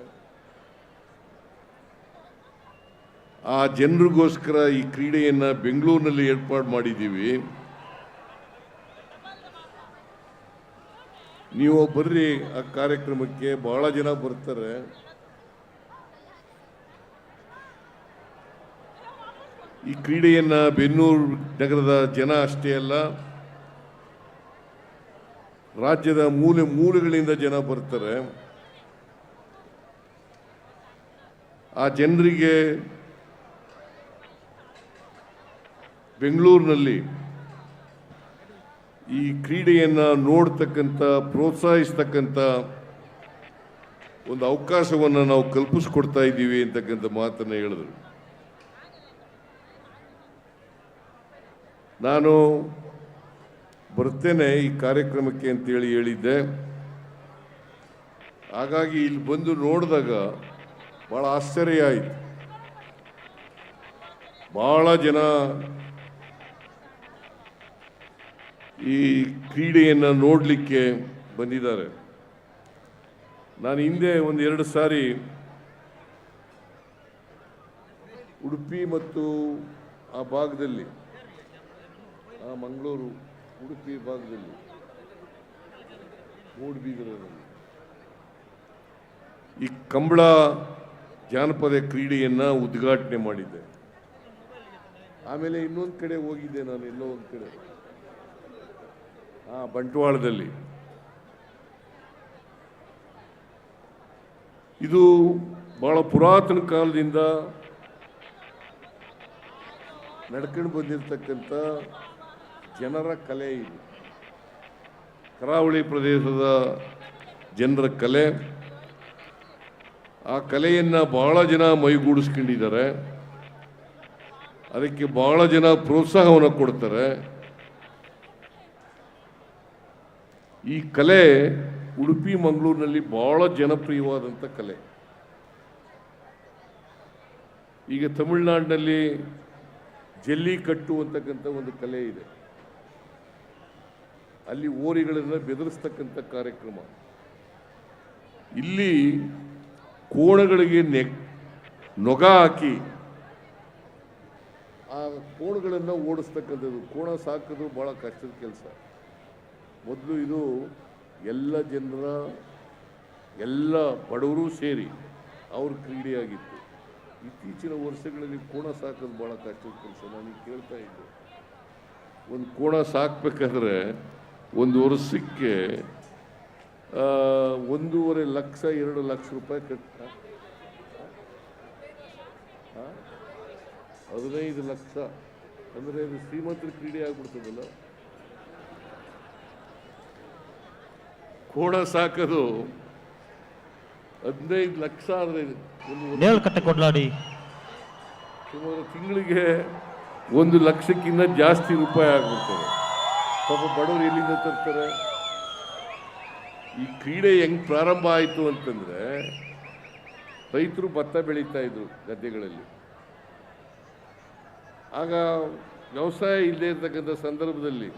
[SPEAKER 17] ಆ ಜನರಿಗೋಸ್ಕರ ಈ ಕ್ರೀಡೆಯನ್ನು ಬೆಂಗಳೂರಿನಲ್ಲಿ ಏರ್ಪಾಡು ಮಾಡಿದ್ದೀವಿ, ನೀವು ಬರ್ರಿ ಆ ಕಾರ್ಯಕ್ರಮಕ್ಕೆ, ಬಹಳ ಜನ ಬರ್ತಾರೆ, ಈ ಕ್ರೀಡೆಯನ್ನು ಬೆನ್ನೂರು ನಗರದ ಜನ ಅಷ್ಟೇ ಅಲ್ಲ, ರಾಜ್ಯದ ಮೂಲೆ ಮೂಲೆಗಳಿಂದ ಜನ ಬರ್ತಾರೆ. ಆ ಜನರಿಗೆ ಬೆಂಗಳೂರಿನಲ್ಲಿ ಈ ಕ್ರೀಡೆಯನ್ನು ನೋಡ್ತಕ್ಕಂಥ, ಪ್ರೋತ್ಸಾಹಿಸ್ತಕ್ಕಂಥ ಒಂದು ಅವಕಾಶವನ್ನು ನಾವು ಕಲ್ಪಿಸ್ಕೊಡ್ತಾ ಇದ್ದೀವಿ ಅಂತಕ್ಕಂಥ ಮಾತನ್ನು ಹೇಳಿದ್ರು. ನಾನು ಬರ್ತೇನೆ ಈ ಕಾರ್ಯಕ್ರಮಕ್ಕೆ ಅಂತೇಳಿ ಹೇಳಿದ್ದೆ. ಹಾಗಾಗಿ ಇಲ್ಲಿ ಬಂದು ನೋಡಿದಾಗ ಭಾಳ ಆಶ್ಚರ್ಯ ಆಯಿತು. ಭಾಳ ಜನ ಈ ಕ್ರೀಡೆಯನ್ನು ನೋಡಲಿಕ್ಕೆ ಬಂದಿದ್ದಾರೆ. ನಾನು ಹಿಂದೆ ಒಂದು 2 ಸಾರಿ ಉಡುಪಿ ಮತ್ತು ಆ ಭಾಗದಲ್ಲಿ, ಆ ಮಂಗಳೂರು ಉಡುಪಿ ಭಾಗದಲ್ಲಿ ಮೂಡುಬಿದಿರೆಯಲ್ಲಿ ಈ ಕಂಬಳ ಜಾನಪದ ಕ್ರೀಡೆಯನ್ನು ಉದ್ಘಾಟನೆ ಮಾಡಿದ್ದೆ. ಆಮೇಲೆ ಇನ್ನೊಂದು ಕಡೆ ಹೋಗಿದ್ದೆ ನಾನು, ಎಲ್ಲೋ ಒಂದು ಕಡೆ ಬಂಟ್ವಾಳದಲ್ಲಿ. ಇದು ಬಹಳ ಪುರಾತನ ಕಾಲದಿಂದ ನಡ್ಕೊಂಡು ಬಂದಿರತಕ್ಕಂಥ ಜನರ ಕಲೆ. ಇದು ಕರಾವಳಿ ಪ್ರದೇಶದ ಜನರ ಕಲೆ. ಆ ಕಲೆಯನ್ನು ಬಹಳ ಜನ ಮೈಗೂಡಿಸ್ಕೊಂಡಿದ್ದಾರೆ. ಅದಕ್ಕೆ ಬಹಳ ಜನ ಪ್ರೋತ್ಸಾಹವನ್ನು ಕೊಡ್ತಾರೆ. ಈ ಕಲೆ ಉಡುಪಿ ಮಂಗಳೂರಿನಲ್ಲಿ ಬಹಳ ಜನಪ್ರಿಯವಾದಂಥ ಕಲೆ. ಈಗ ತಮಿಳುನಾಡಿನಲ್ಲಿ ಜಲ್ಲಿಕಟ್ಟು ಅಂತಕ್ಕಂಥ ಒಂದು ಕಲೆ ಇದೆ. ಅಲ್ಲಿ ಓರಿಗಳನ್ನು ಬೆದರಿಸ್ತಕ್ಕಂಥ ಕಾರ್ಯಕ್ರಮ. ಇಲ್ಲಿ ಕೋಣಗಳಿಗೆ ನೊಗ ಹಾಕಿ ಆ ಕೋಣಗಳನ್ನು ಓಡಿಸ್ತಕ್ಕಂಥದ್ದು. ಕೋಣ ಸಾಕೋದು ಭಾಳ ಕಷ್ಟದ ಕೆಲಸ. ಮೊದಲು ಇದು ಎಲ್ಲ ಜನರ, ಎಲ್ಲ ಬಡವರು ಸೇರಿ ಅವ್ರ ಕ್ರೀಡೆಯಾಗಿತ್ತು. ಇತ್ತೀಚಿನ ವರ್ಷಗಳಲ್ಲಿ ಕೋಣ ಸಾಕೋದು ಭಾಳ ಕಷ್ಟದ ಕೆಲಸ. ನನಗೆ ಕೇಳ್ತಾ ಇದ್ದೆ, ಒಂದು ಕೋಣ ಸಾಕಬೇಕಾದ್ರೆ ಒಂದು ವರ್ಷಕ್ಕೆ 1.5 ಲಕ್ಷ 2 ಲಕ್ಷ ರೂಪಾಯಿ ಕಟ್ಟ, 15 ಲಕ್ಷ ಅಂದರೆ ಇದು ಶ್ರೀಮಂತರ ಕ್ರೀಡೆ ಆಗ್ಬಿಡ್ತದಲ್ಲ. ಕೋಣ ಸಾಕೋದು 15 ಲಕ್ಷ ಆದರೆ ಸುಮಾರು ತಿಂಗಳಿಗೆ 1 ಲಕ್ಷಕ್ಕಿಂತ ಜಾಸ್ತಿ ರೂಪಾಯಿ ಆಗ್ಬಿಡ್ತದೆ. ಪಾಪ ಬಡವರು ಎಲ್ಲಿಂದ ತರ್ತಾರೆ? ಈ ಕ್ರೀಡೆ ಹೆಂಗೆ ಪ್ರಾರಂಭ ಆಯಿತು ಅಂತಂದರೆ, ರೈತರು ಭತ್ತ ಬೆಳೀತಾ ಇದ್ರು ಗದ್ದೆಗಳಲ್ಲಿ. ಆಗ ವ್ಯವಸಾಯ ಇಲ್ಲದೆ ಇರತಕ್ಕಂಥ ಸಂದರ್ಭದಲ್ಲಿ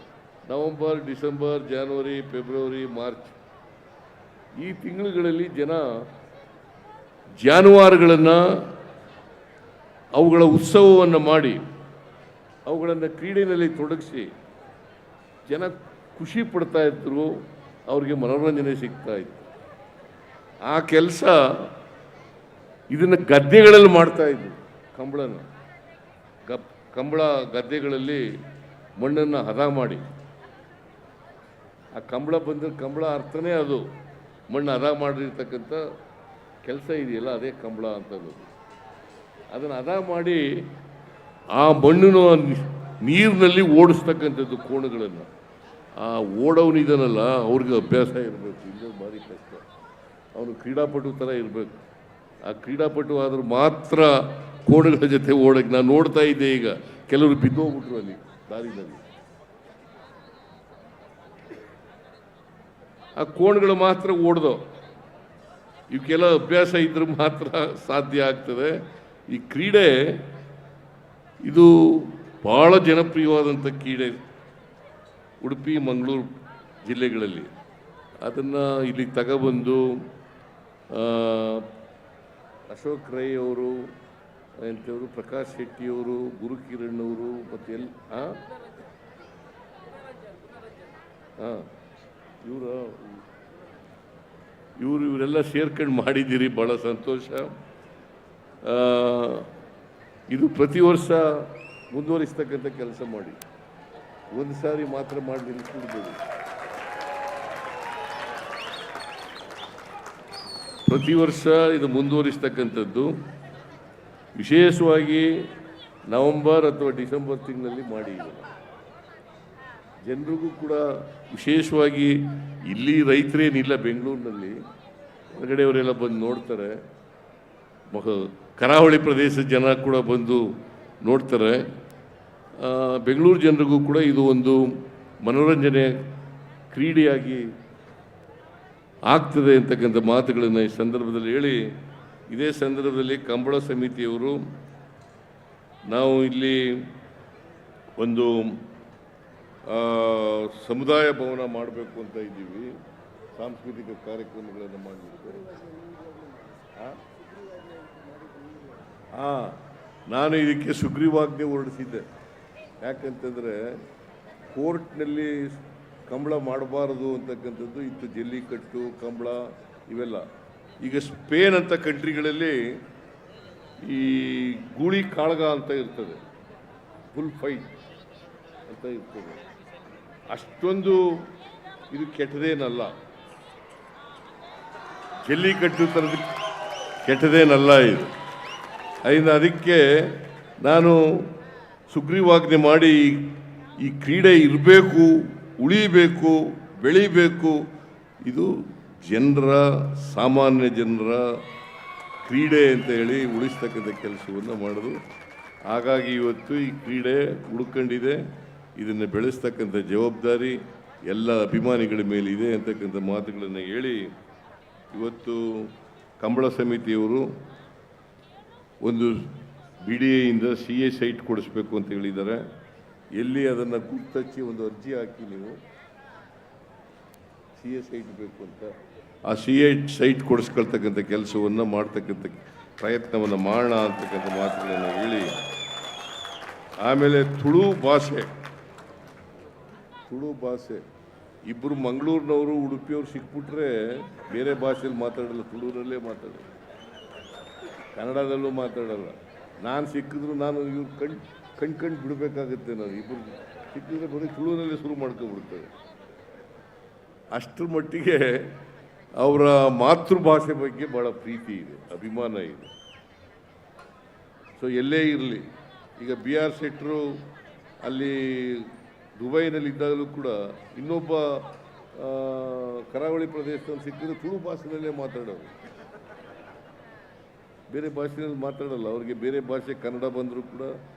[SPEAKER 17] ನವೆಂಬರ್, ಡಿಸೆಂಬರ್, ಜನವರಿ, ಫೆಬ್ರವರಿ, ಮಾರ್ಚ್ ಈ ತಿಂಗಳುಗಳಲ್ಲಿ ಜನ ಜಾನುವಾರುಗಳನ್ನು, ಅವುಗಳ ಉತ್ಸವವನ್ನು ಮಾಡಿ ಅವುಗಳನ್ನು ಕ್ರೀಡೆಯಲ್ಲಿ ತೊಡಗಿಸಿ ಜನ ಖುಷಿ ಪಡ್ತಾ ಇದ್ರು. ಅವ್ರಿಗೆ ಮನೋರಂಜನೆ ಸಿಗ್ತಾ ಇತ್ತು. ಆ ಕೆಲಸ ಇದನ್ನು ಗದ್ದೆಗಳಲ್ಲಿ ಮಾಡ್ತಾ ಇದ್ರು. ಕಂಬಳ ಗದ್ದೆಗಳಲ್ಲಿ ಮಣ್ಣನ್ನು ಹದ ಮಾಡಿ, ಆ ಕಂಬಳ ಬಂದರೆ, ಕಂಬಳ ಅರ್ಥನೇ ಅದು, ಮಣ್ಣು ಹದ ಮಾಡಿರ್ತಕ್ಕಂಥ ಕೆಲಸ ಇದೆಯಲ್ಲ, ಅದೇ ಕಂಬಳ ಅಂತದ್ದು. ಅದನ್ನು ಹದ ಮಾಡಿ ಆ ಮಣ್ಣನ್ನು ನೀರಿನಲ್ಲಿ ಓಡಿಸ್ತಕ್ಕಂಥದ್ದು ಕೋಣಗಳನ್ನು. ಆ ಓಡೋನಿದನಲ್ಲ, ಅವ್ರಿಗೆ ಅಭ್ಯಾಸ ಇರಬೇಕು. ಇಲ್ಲ ಭಾರಿ ಕಷ್ಟ. ಅವನು ಕ್ರೀಡಾಪಟು ಥರ ಇರಬೇಕು. ಆ ಕ್ರೀಡಾಪಟು ಆದರೂ ಮಾತ್ರ ಕೋಣಗಳ ಜೊತೆ ಓಡಕ್ಕೆ. ನಾನು ನೋಡ್ತಾ ಇದ್ದೆ, ಈಗ ಕೆಲವರು ಬಿದ್ದೋಗ್ಬಿಟ್ರು ಅಲ್ಲಿ ದಾರಿನಲ್ಲಿ. ಆ ಕೋಣಗಳು ಮಾತ್ರ ಓಡ್ದೋ. ಇವಕ್ಕೆಲ್ಲ ಅಭ್ಯಾಸ ಇದ್ರೆ ಮಾತ್ರ ಸಾಧ್ಯ ಆಗ್ತದೆ. ಈ ಕ್ರೀಡೆ ಇದು ಭಾಳ ಜನಪ್ರಿಯವಾದಂಥ ಕ್ರೀಡೆ ಉಡುಪಿ ಮಂಗಳೂರು ಜಿಲ್ಲೆಗಳಲ್ಲಿ. ಅದನ್ನು ಇಲ್ಲಿ ತಗೊಬಂದು ಅಶೋಕ್ ರೈ ಅವರು ಎಂಥವರು, ಪ್ರಕಾಶ್ ಶೆಟ್ಟಿಯವರು, ಗುರುಕಿರಣ್ ಅವರು, ಮತ್ತು ಇವರೆಲ್ಲ ಸೇರ್ಕೊಂಡು ಮಾಡಿದ್ದೀರಿ. ಭಾಳ ಸಂತೋಷ. ಇದು ಪ್ರತಿ ವರ್ಷ ಮುಂದುವರಿಸ್ತಕ್ಕಂಥ ಕೆಲಸ ಮಾಡಿ. ಒಂದು ಸಾರಿ ಮಾತ್ರ ಮಾಡಿ ನಿಲ್ಲಿಸ್ಬಿಡ್ಬೋದು. ಪ್ರತಿ ವರ್ಷ ಇದು ಮುಂದುವರಿಸ್ತಕ್ಕಂಥದ್ದು. ವಿಶೇಷವಾಗಿ ನವೆಂಬರ್ ಅಥವಾ ಡಿಸೆಂಬರ್ ತಿಂಗಳಲ್ಲಿ ಮಾಡಿ. ಜನರಿಗೂ ಕೂಡ ವಿಶೇಷವಾಗಿ, ಇಲ್ಲಿ ರೈತರೇನಿಲ್ಲ ಬೆಂಗಳೂರಿನಲ್ಲಿ, ಹೊರಗಡೆಯವರೆಲ್ಲ ಬಂದು ನೋಡ್ತಾರೆ, ಕರಾವಳಿ ಪ್ರದೇಶದ ಜನ ಕೂಡ ಬಂದು ನೋಡ್ತಾರೆ. ಬೆಂಗಳೂರು ಜನರಿಗೂ ಕೂಡ ಇದು ಒಂದು ಮನೋರಂಜನೆ ಕ್ರೀಡೆಯಾಗಿ ಆಗ್ತದೆ ಅಂತಕ್ಕಂಥ ಮಾತುಗಳನ್ನು ಈ ಸಂದರ್ಭದಲ್ಲಿ ಹೇಳಿ, ಇದೇ ಸಂದರ್ಭದಲ್ಲಿ ಕಂಬಳ ಸಮಿತಿಯವರು ನಾವು ಇಲ್ಲಿ ಒಂದು ಸಮುದಾಯ ಭವನ ಮಾಡಬೇಕು ಅಂತ ಇದ್ದೀವಿ, ಸಾಂಸ್ಕೃತಿಕ ಕಾರ್ಯಕ್ರಮಗಳನ್ನು ಮಾಡಬೇಕು. ನಾನು ಇದಕ್ಕೆ ಸುಗ್ರೀವಾಜ್ಞೆ ಹೊರಡಿಸಿದ್ದೆ. ಯಾಕಂತಂದರೆ ಕೋರ್ಟ್ನಲ್ಲಿ ಕಂಬಳ ಮಾಡಬಾರದು ಅಂತಕ್ಕಂಥದ್ದು ಇತ್ತು, ಜಲ್ಲಿಕಟ್ಟು ಕಂಬಳ ಇವೆಲ್ಲ. ಈಗ ಸ್ಪೇನ್ ಅಂತ ಕಂಟ್ರಿಗಳಲ್ಲಿ ಈ ಗೂಳಿ ಕಾಳಗ ಅಂತ ಇರ್ತದೆ, ಫುಲ್ ಫೈಟ್ ಅಂತ ಇರ್ತದೆ. ಅಷ್ಟೊಂದು ಇದು ಕೆಟ್ಟದೇನಲ್ಲ, ಜಲ್ಲಿಕಟ್ಟು ಥರದ ಕೆಟ್ಟದೇನಲ್ಲ ಇದು. ಅದಕ್ಕೆ ನಾನು ಸುಗ್ರೀವಾಜ್ಞೆ ಮಾಡಿ ಈ ಕ್ರೀಡೆ ಇರಬೇಕು, ಉಳಿಬೇಕು, ಬೆಳಿಬೇಕು. ಇದು ಜನರ, ಸಾಮಾನ್ಯ ಜನರ ಕ್ರೀಡೆ ಅಂತ ಹೇಳಿ ಉಳಿಸ್ತಕ್ಕಂಥ ಕೆಲಸವನ್ನು ಮಾಡೋದು. ಹಾಗಾಗಿ ಇವತ್ತು ಈ ಕ್ರೀಡೆ ಉಳ್ಕೊಂಡಿದೆ, ಇದನ್ನು ಬೆಳೆಸ್ತಕ್ಕಂಥ ಜವಾಬ್ದಾರಿ ಎಲ್ಲ ಅಭಿಮಾನಿಗಳ ಮೇಲೆ ಇದೆ ಅಂತಕ್ಕಂಥ ಮಾತುಗಳನ್ನು ಹೇಳಿ, ಇವತ್ತು ಕಂಬಳ ಸಮಿತಿಯವರು ಒಂದು BDAಯಿಂದ CA ಸೈಟ್ ಕೊಡಿಸ್ಬೇಕು ಅಂತ ಹೇಳಿದ್ದಾರೆ. ಎಲ್ಲಿ ಅದನ್ನು ಗುರ್ತಚ್ಚಿ ಒಂದು ಅರ್ಜಿ ಹಾಕಿ ನೀವು CA ಸೈಟ್ ಬೇಕು ಅಂತ, ಆ CA ಸೈಟ್ ಕೊಡಿಸ್ಕೊಳ್ತಕ್ಕಂಥ ಕೆಲಸವನ್ನು ಮಾಡ್ತಕ್ಕಂಥ ಪ್ರಯತ್ನವನ್ನು ಮಾಡೋಣ ಅಂತಕ್ಕಂಥ ಮಾತುಗಳನ್ನು ಹೇಳಿ, ಆಮೇಲೆ ತುಳು ಭಾಷೆ ಇಬ್ಬರು ಮಂಗಳೂರಿನವರು ಉಡುಪಿಯವರು ಸಿಕ್ಬಿಟ್ರೆ ಬೇರೆ ಭಾಷೆಯಲ್ಲಿ ಮಾತಾಡಲ್ಲ, ತುಳುನಲ್ಲೇ ಮಾತಾಡೋದು, ಕನ್ನಡದಲ್ಲೂ ಮಾತಾಡಲ್ಲ. ನಾನು ಸಿಕ್ಕಿದ್ರು ನಾನು ಇವ್ರು ಕಣ್ ಬಿಡಬೇಕಾಗುತ್ತೆ. ನಾನು ಇಬ್ಬರು ಸಿಕ್ಕಿದ್ರೆ ಬರೀ ತುಳುನಲ್ಲೇ ಶುರು ಮಾಡ್ಕೊಂಡ್ಬಿಡ್ತಾರೆ. ಅಷ್ಟರ ಮಟ್ಟಿಗೆ ಅವರ ಮಾತೃಭಾಷೆ ಬಗ್ಗೆ ಭಾಳ ಪ್ರೀತಿ ಇದೆ, ಅಭಿಮಾನ ಇದೆ. ಸೊ ಎಲ್ಲೇ ಇರಲಿ, ಈಗ BR ಶೆಟ್ಟರು ಅಲ್ಲಿ ದುಬೈನಲ್ಲಿದ್ದಾಗಲೂ ಕೂಡ ಇನ್ನೊಬ್ಬ ಕರಾವಳಿ ಪ್ರದೇಶದಲ್ಲಿ ಸಿಕ್ಕಿದ್ರೆ ತುಳು ಭಾಷೆಯಲ್ಲೇ ಮಾತಾಡೋರು, ಬೇರೆ ಭಾಷೆಯಲ್ಲಿ ಮಾತಾಡಲ್ಲ. ಅವ್ರಿಗೆ ಬೇರೆ ಭಾಷೆ ಕನ್ನಡ ಬಂದರೂ ಕೂಡ,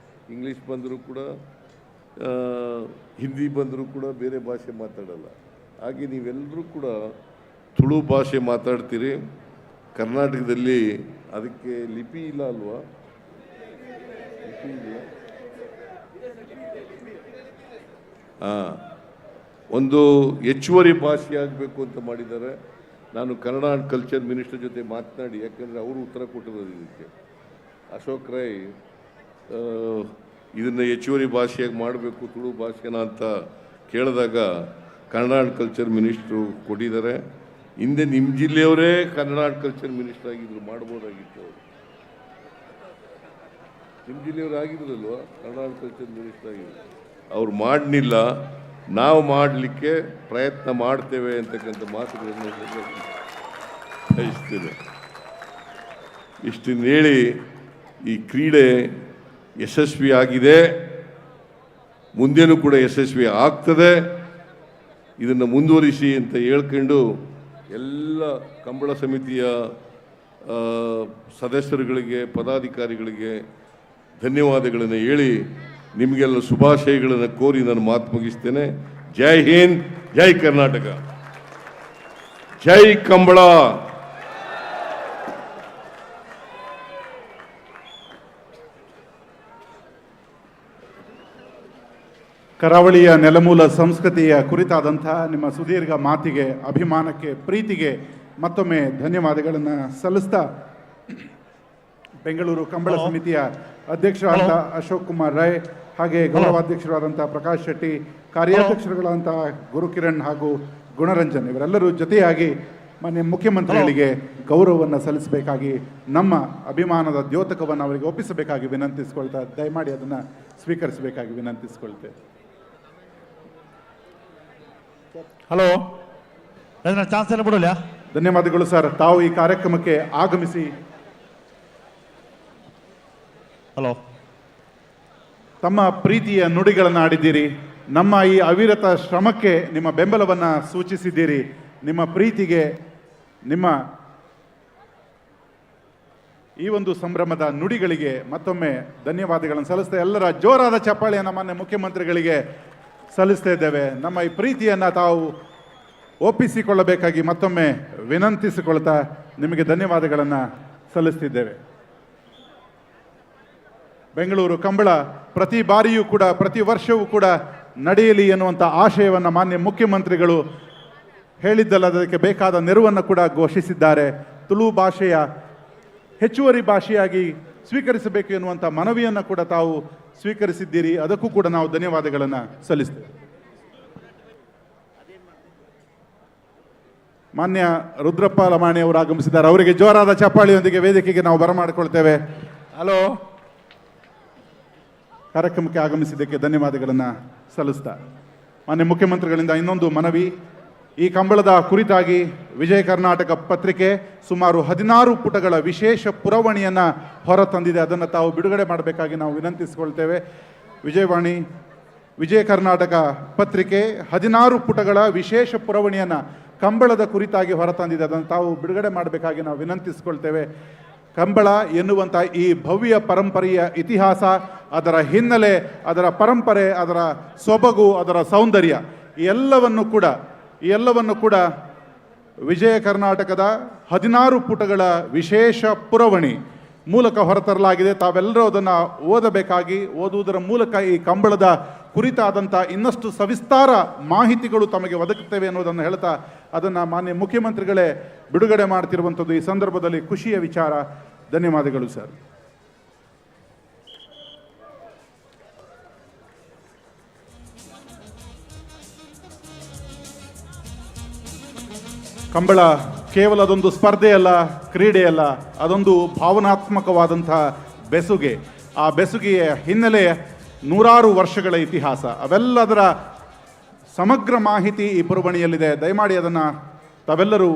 [SPEAKER 17] ಇಂಗ್ಲೀಷ್ ಬಂದರೂ ಕೂಡ, ಹಿಂದಿ ಬಂದರೂ ಕೂಡ ಬೇರೆ ಭಾಷೆ ಮಾತಾಡಲ್ಲ. ಹಾಗೆ ನೀವೆಲ್ಲರೂ ಕೂಡ ತುಳು ಭಾಷೆ ಮಾತಾಡ್ತೀರಿ. ಕರ್ನಾಟಕದಲ್ಲಿ ಅದಕ್ಕೆ ಲಿಪಿ ಇಲ್ಲ ಅಲ್ವಾ? ಲಿಪಿ ಇಲ್ಲ. ಒಂದು ಹೆಚ್ಚುವರಿ ಭಾಷೆ ಆಗಬೇಕು ಅಂತ ಮಾಡಿದ್ದಾರೆ. ನಾನು ಕನ್ನಡ ಆ್ಯಂಡ್ ಕಲ್ಚರ್ ಮಿನಿಸ್ಟರ್ ಜೊತೆ ಮಾತನಾಡಿ, ಯಾಕಂದರೆ ಅವರು ಉತ್ತರ ಕೊಟ್ಟಿರೋದು ಇದಕ್ಕೆ. ಅಶೋಕ್ ರೈ ಇದನ್ನು ಹೆಚ್ಚುವರಿ ಭಾಷೆಯಾಗಿ ಮಾಡಬೇಕು ತುಳು ಭಾಷೆನ ಅಂತ ಕೇಳಿದಾಗ ಕನ್ನಡ ಆ್ಯಂಡ್ ಕಲ್ಚರ್ ಮಿನಿಸ್ಟ್ರು ಕೊಟ್ಟಿದ್ದಾರೆ. ಹಿಂದೆ ನಿಮ್ಮ ಜಿಲ್ಲೆಯವರೇ ಕನ್ನಡ ಆ್ಯಂಡ್ ಕಲ್ಚರ್ ಮಿನಿಸ್ಟರ್ ಆಗಿದ್ರು, ಮಾಡ್ಬೋದಾಗಿತ್ತು. ಅವರು ನಿಮ್ಮ ಜಿಲ್ಲೆಯವರು ಆಗಿದ್ರಲ್ವ ಕನ್ನಡ ಆ್ಯಂಡ್ ಕಲ್ಚರ್ ಮಿನಿಸ್ಟರ್ ಆಗಿದ್ರು, ಅವ್ರು ಮಾಡಲಿಲ್ಲ. ನಾವು ಮಾಡಲಿಕ್ಕೆ ಪ್ರಯತ್ನ ಮಾಡ್ತೇವೆ ಅಂತಕ್ಕಂಥ ಮಾತುಗಳನ್ನು ಬಯಸ್ತೇನೆ. ಇಷ್ಟನ್ನು ಹೇಳಿ, ಈ ಕ್ರೀಡೆ ಯಶಸ್ವಿ ಆಗಿದೆ, ಮುಂದೇನೂ ಕೂಡ ಯಶಸ್ವಿ ಆಗ್ತದೆ. ಇದನ್ನು ಮುಂದುವರಿಸಿ ಅಂತ ಹೇಳ್ಕೊಂಡು ಎಲ್ಲ ಕಂಬಳ ಸಮಿತಿಯ ಸದಸ್ಯರುಗಳಿಗೆ, ಪದಾಧಿಕಾರಿಗಳಿಗೆ ಧನ್ಯವಾದಗಳನ್ನು ಹೇಳಿ ನಿಮಗೆಲ್ಲ ಶುಭಾಶಯಗಳನ್ನು ಕೋರಿ ನಾನು ಮಾತು ಮುಗಿಸ್ತೇನೆ. ಜೈ ಹಿಂದ್, ಜೈ ಕರ್ನಾಟಕ, ಜೈ ಕಂಬಳ.
[SPEAKER 9] ಕರಾವಳಿಯ ನೆಲಮೂಲ ಸಂಸ್ಕೃತಿಯ ಕುರಿತಾದಂಥ ನಿಮ್ಮ ಸುದೀರ್ಘ ಮಾತಿಗೆ, ಅಭಿಮಾನಕ್ಕೆ, ಪ್ರೀತಿಗೆ ಮತ್ತೊಮ್ಮೆ ಧನ್ಯವಾದಗಳನ್ನು ಸಲ್ಲಿಸ್ತಾ, ಬೆಂಗಳೂರು ಕಂಬಳ ಸಮಿತಿಯ ಅಧ್ಯಕ್ಷರಾದ ಅಶೋಕ್ ಕುಮಾರ್ ರೈ, ಹಾಗೆ ಗೌರವಾಧ್ಯಕ್ಷರಾದಂಥ ಪ್ರಕಾಶ್ ಶೆಟ್ಟಿ, ಕಾರ್ಯಾಧ್ಯಕ್ಷರುಗಳಂಥ ಗುರುಕಿರಣ್ ಹಾಗೂ ಗುಣರಂಜನ್ ಇವರೆಲ್ಲರೂ ಜೊತೆಯಾಗಿ ಮಾನ್ಯ ಮುಖ್ಯಮಂತ್ರಿಗಳಿಗೆ ಗೌರವವನ್ನು ಸಲ್ಲಿಸಬೇಕಾಗಿ, ನಮ್ಮ ಅಭಿಮಾನದ ದ್ಯೋತಕವನ್ನು ಅವರಿಗೆ ಒಪ್ಪಿಸಬೇಕಾಗಿ ವಿನಂತಿಸಿಕೊಳ್ತಾ, ದಯಮಾಡಿ ಅದನ್ನು ಸ್ವೀಕರಿಸಬೇಕಾಗಿ ವಿನಂತಿಸಿಕೊಳ್ತೇವೆ.
[SPEAKER 8] ಹಲೋ, ಚಾನ್ಸ್ ಎಲ್ಲ ಬಿಡೋಲ್ಲ.
[SPEAKER 9] ಧನ್ಯವಾದಗಳು ಸರ್, ತಾವು ಈ ಕಾರ್ಯಕ್ರಮಕ್ಕೆ ಆಗಮಿಸಿ ತಮ್ಮ ಪ್ರೀತಿಯ ನುಡಿಗಳನ್ನು ಆಡಿದ್ದೀರಿ. ನಮ್ಮ ಈ ಅವಿರತ ಶ್ರಮಕ್ಕೆ ನಿಮ್ಮ ಬೆಂಬಲವನ್ನು ಸೂಚಿಸಿದ್ದೀರಿ. ನಿಮ್ಮ ಪ್ರೀತಿಗೆ, ನಿಮ್ಮ ಈ ಒಂದು ಸಂಭ್ರಮದ ನುಡಿಗಳಿಗೆ ಮತ್ತೊಮ್ಮೆ ಧನ್ಯವಾದಗಳನ್ನು ಸಲ್ಲಿಸ್ತಾ ಎಲ್ಲರ ಜೋರಾದ ಚಪ್ಪಾಳೆಯನ್ನು ಮಾನ್ಯ ಮುಖ್ಯಮಂತ್ರಿಗಳಿಗೆ ಸಲ್ಲಿಸ್ತಾ ಇದ್ದೇವೆ. ನಮ್ಮ ಈ ಪ್ರೀತಿಯನ್ನು ತಾವು ಒಪ್ಪಿಸಿಕೊಳ್ಳಬೇಕಾಗಿ ಮತ್ತೊಮ್ಮೆ ವಿನಂತಿಸಿಕೊಳ್ತಾ ನಿಮಗೆ ಧನ್ಯವಾದಗಳನ್ನು ಸಲ್ಲಿಸ್ತಿದ್ದೇವೆ. ಬೆಂಗಳೂರು ಕಂಬಳ ಪ್ರತಿ ಬಾರಿಯೂ ಕೂಡ ಪ್ರತಿ ವರ್ಷವೂ ಕೂಡ ನಡೆಯಲಿ ಎನ್ನುವಂಥ ಆಶಯವನ್ನು ಮಾನ್ಯ ಮುಖ್ಯಮಂತ್ರಿಗಳು ಹೇಳಿದ್ದಲ್ಲದಕ್ಕೆ ಬೇಕಾದ ನೆರವನ್ನು ಕೂಡ ಘೋಷಿಸಿದ್ದಾರೆ. ತುಳು ಭಾಷೆಯ ಹೆಚ್ಚುವರಿ ಭಾಷೆಯಾಗಿ ಸ್ವೀಕರಿಸಬೇಕು ಎನ್ನುವಂಥ ಮನವಿಯನ್ನು ಕೂಡ ತಾವು ಸ್ವೀಕರಿಸಿದ್ದೀರಿ. ಅದಕ್ಕೂ ಕೂಡ ನಾವು ಧನ್ಯವಾದಗಳನ್ನು ಸಲ್ಲಿಸ್ತೇವೆ. ಮಾನ್ಯ ರುದ್ರಪ್ಪ ಲಮಾಣಿ ಅವರು ಆಗಮಿಸಿದ್ದಾರೆ. ಅವರಿಗೆ ಜೋರಾದ ಚಪ್ಪಾಳಿಯೊಂದಿಗೆ ವೇದಿಕೆಗೆ ನಾವು ಬರಮಾಡಿಕೊಳ್ತೇವೆ. ಹಲೋ, ಕಾರ್ಯಕ್ರಮಕ್ಕೆ ಆಗಮಿಸಿದ್ದಕ್ಕೆ ಧನ್ಯವಾದಗಳನ್ನು ಸಲ್ಲಿಸ್ತಾ ಮಾನ್ಯ ಮುಖ್ಯಮಂತ್ರಿಗಳಿಂದ ಇನ್ನೊಂದು ಮನವಿ. ಈ ಕಂಬಳದ ಕುರಿತಾಗಿ ವಿಜಯ ಕರ್ನಾಟಕ ಪತ್ರಿಕೆ ಸುಮಾರು 16 ಪುಟಗಳ ವಿಶೇಷ ಪುರವಣಿಯನ್ನು ಹೊರತಂದಿದೆ. ಅದನ್ನು ತಾವು ಬಿಡುಗಡೆ ಮಾಡಬೇಕಾಗಿ ನಾವು ವಿನಂತಿಸಿಕೊಳ್ತೇವೆ. ವಿಜಯ ಕರ್ನಾಟಕ ಪತ್ರಿಕೆ 16 ಪುಟಗಳ ವಿಶೇಷ ಪುರವಣಿಯನ್ನು ಕಂಬಳದ ಕುರಿತಾಗಿ ಹೊರತಂದಿದೆ. ಅದನ್ನು ತಾವು ಬಿಡುಗಡೆ ಮಾಡಬೇಕಾಗಿ ನಾವು ವಿನಂತಿಸಿಕೊಳ್ತೇವೆ. ಕಂಬಳ ಎನ್ನುವಂಥ ಈ ಭವ್ಯ ಪರಂಪರೆಯ ಇತಿಹಾಸ, ಅದರ ಹಿನ್ನೆಲೆ, ಅದರ ಪರಂಪರೆ, ಅದರ ಸೊಬಗು, ಅದರ ಸೌಂದರ್ಯ ಈ ಎಲ್ಲವನ್ನು ಕೂಡ ವಿಜಯ ಕರ್ನಾಟಕದ 16 ಪುಟಗಳ ವಿಶೇಷ ಪುರವಣಿ ಮೂಲಕ ಹೊರತರಲಾಗಿದೆ. ತಾವೆಲ್ಲರೂ ಅದನ್ನು ಓದಬೇಕಾಗಿ, ಓದುವುದರ ಮೂಲಕ ಈ ಕಂಬಳದ ಕುರಿತಾದಂಥ ಇನ್ನಷ್ಟು ಸವಿಸ್ತಾರ ಮಾಹಿತಿಗಳು ತಮಗೆ ಒದಗುತ್ತವೆ ಅನ್ನೋದನ್ನು ಹೇಳ್ತಾ ಅದನ್ನು ಮಾನ್ಯ ಮುಖ್ಯಮಂತ್ರಿಗಳೇ ಬಿಡುಗಡೆ ಮಾಡ್ತಿರುವಂಥದ್ದು ಈ ಸಂದರ್ಭದಲ್ಲಿ ಖುಷಿಯ ವಿಚಾರ. ಧನ್ಯವಾದಗಳು ಸರ್. ಕಂಬಳ ಕೇವಲ ಅದೊಂದು ಸ್ಪರ್ಧೆಯಲ್ಲ, ಕ್ರೀಡೆಯಲ್ಲ, ಅದೊಂದು ಭಾವನಾತ್ಮಕವಾದಂಥ ಬೆಸುಗೆ. ಆ ಬೆಸುಗೆಯ ಹಿನ್ನೆಲೆ 100 ವರ್ಷಗಳ ಇತಿಹಾಸ, ಅವೆಲ್ಲದರ ಸಮಗ್ರ ಮಾಹಿತಿ ಈ ಪುರವಣಿಯಲ್ಲಿದೆ. ದಯಮಾಡಿ ಅದನ್ನು ತಾವೆಲ್ಲರೂ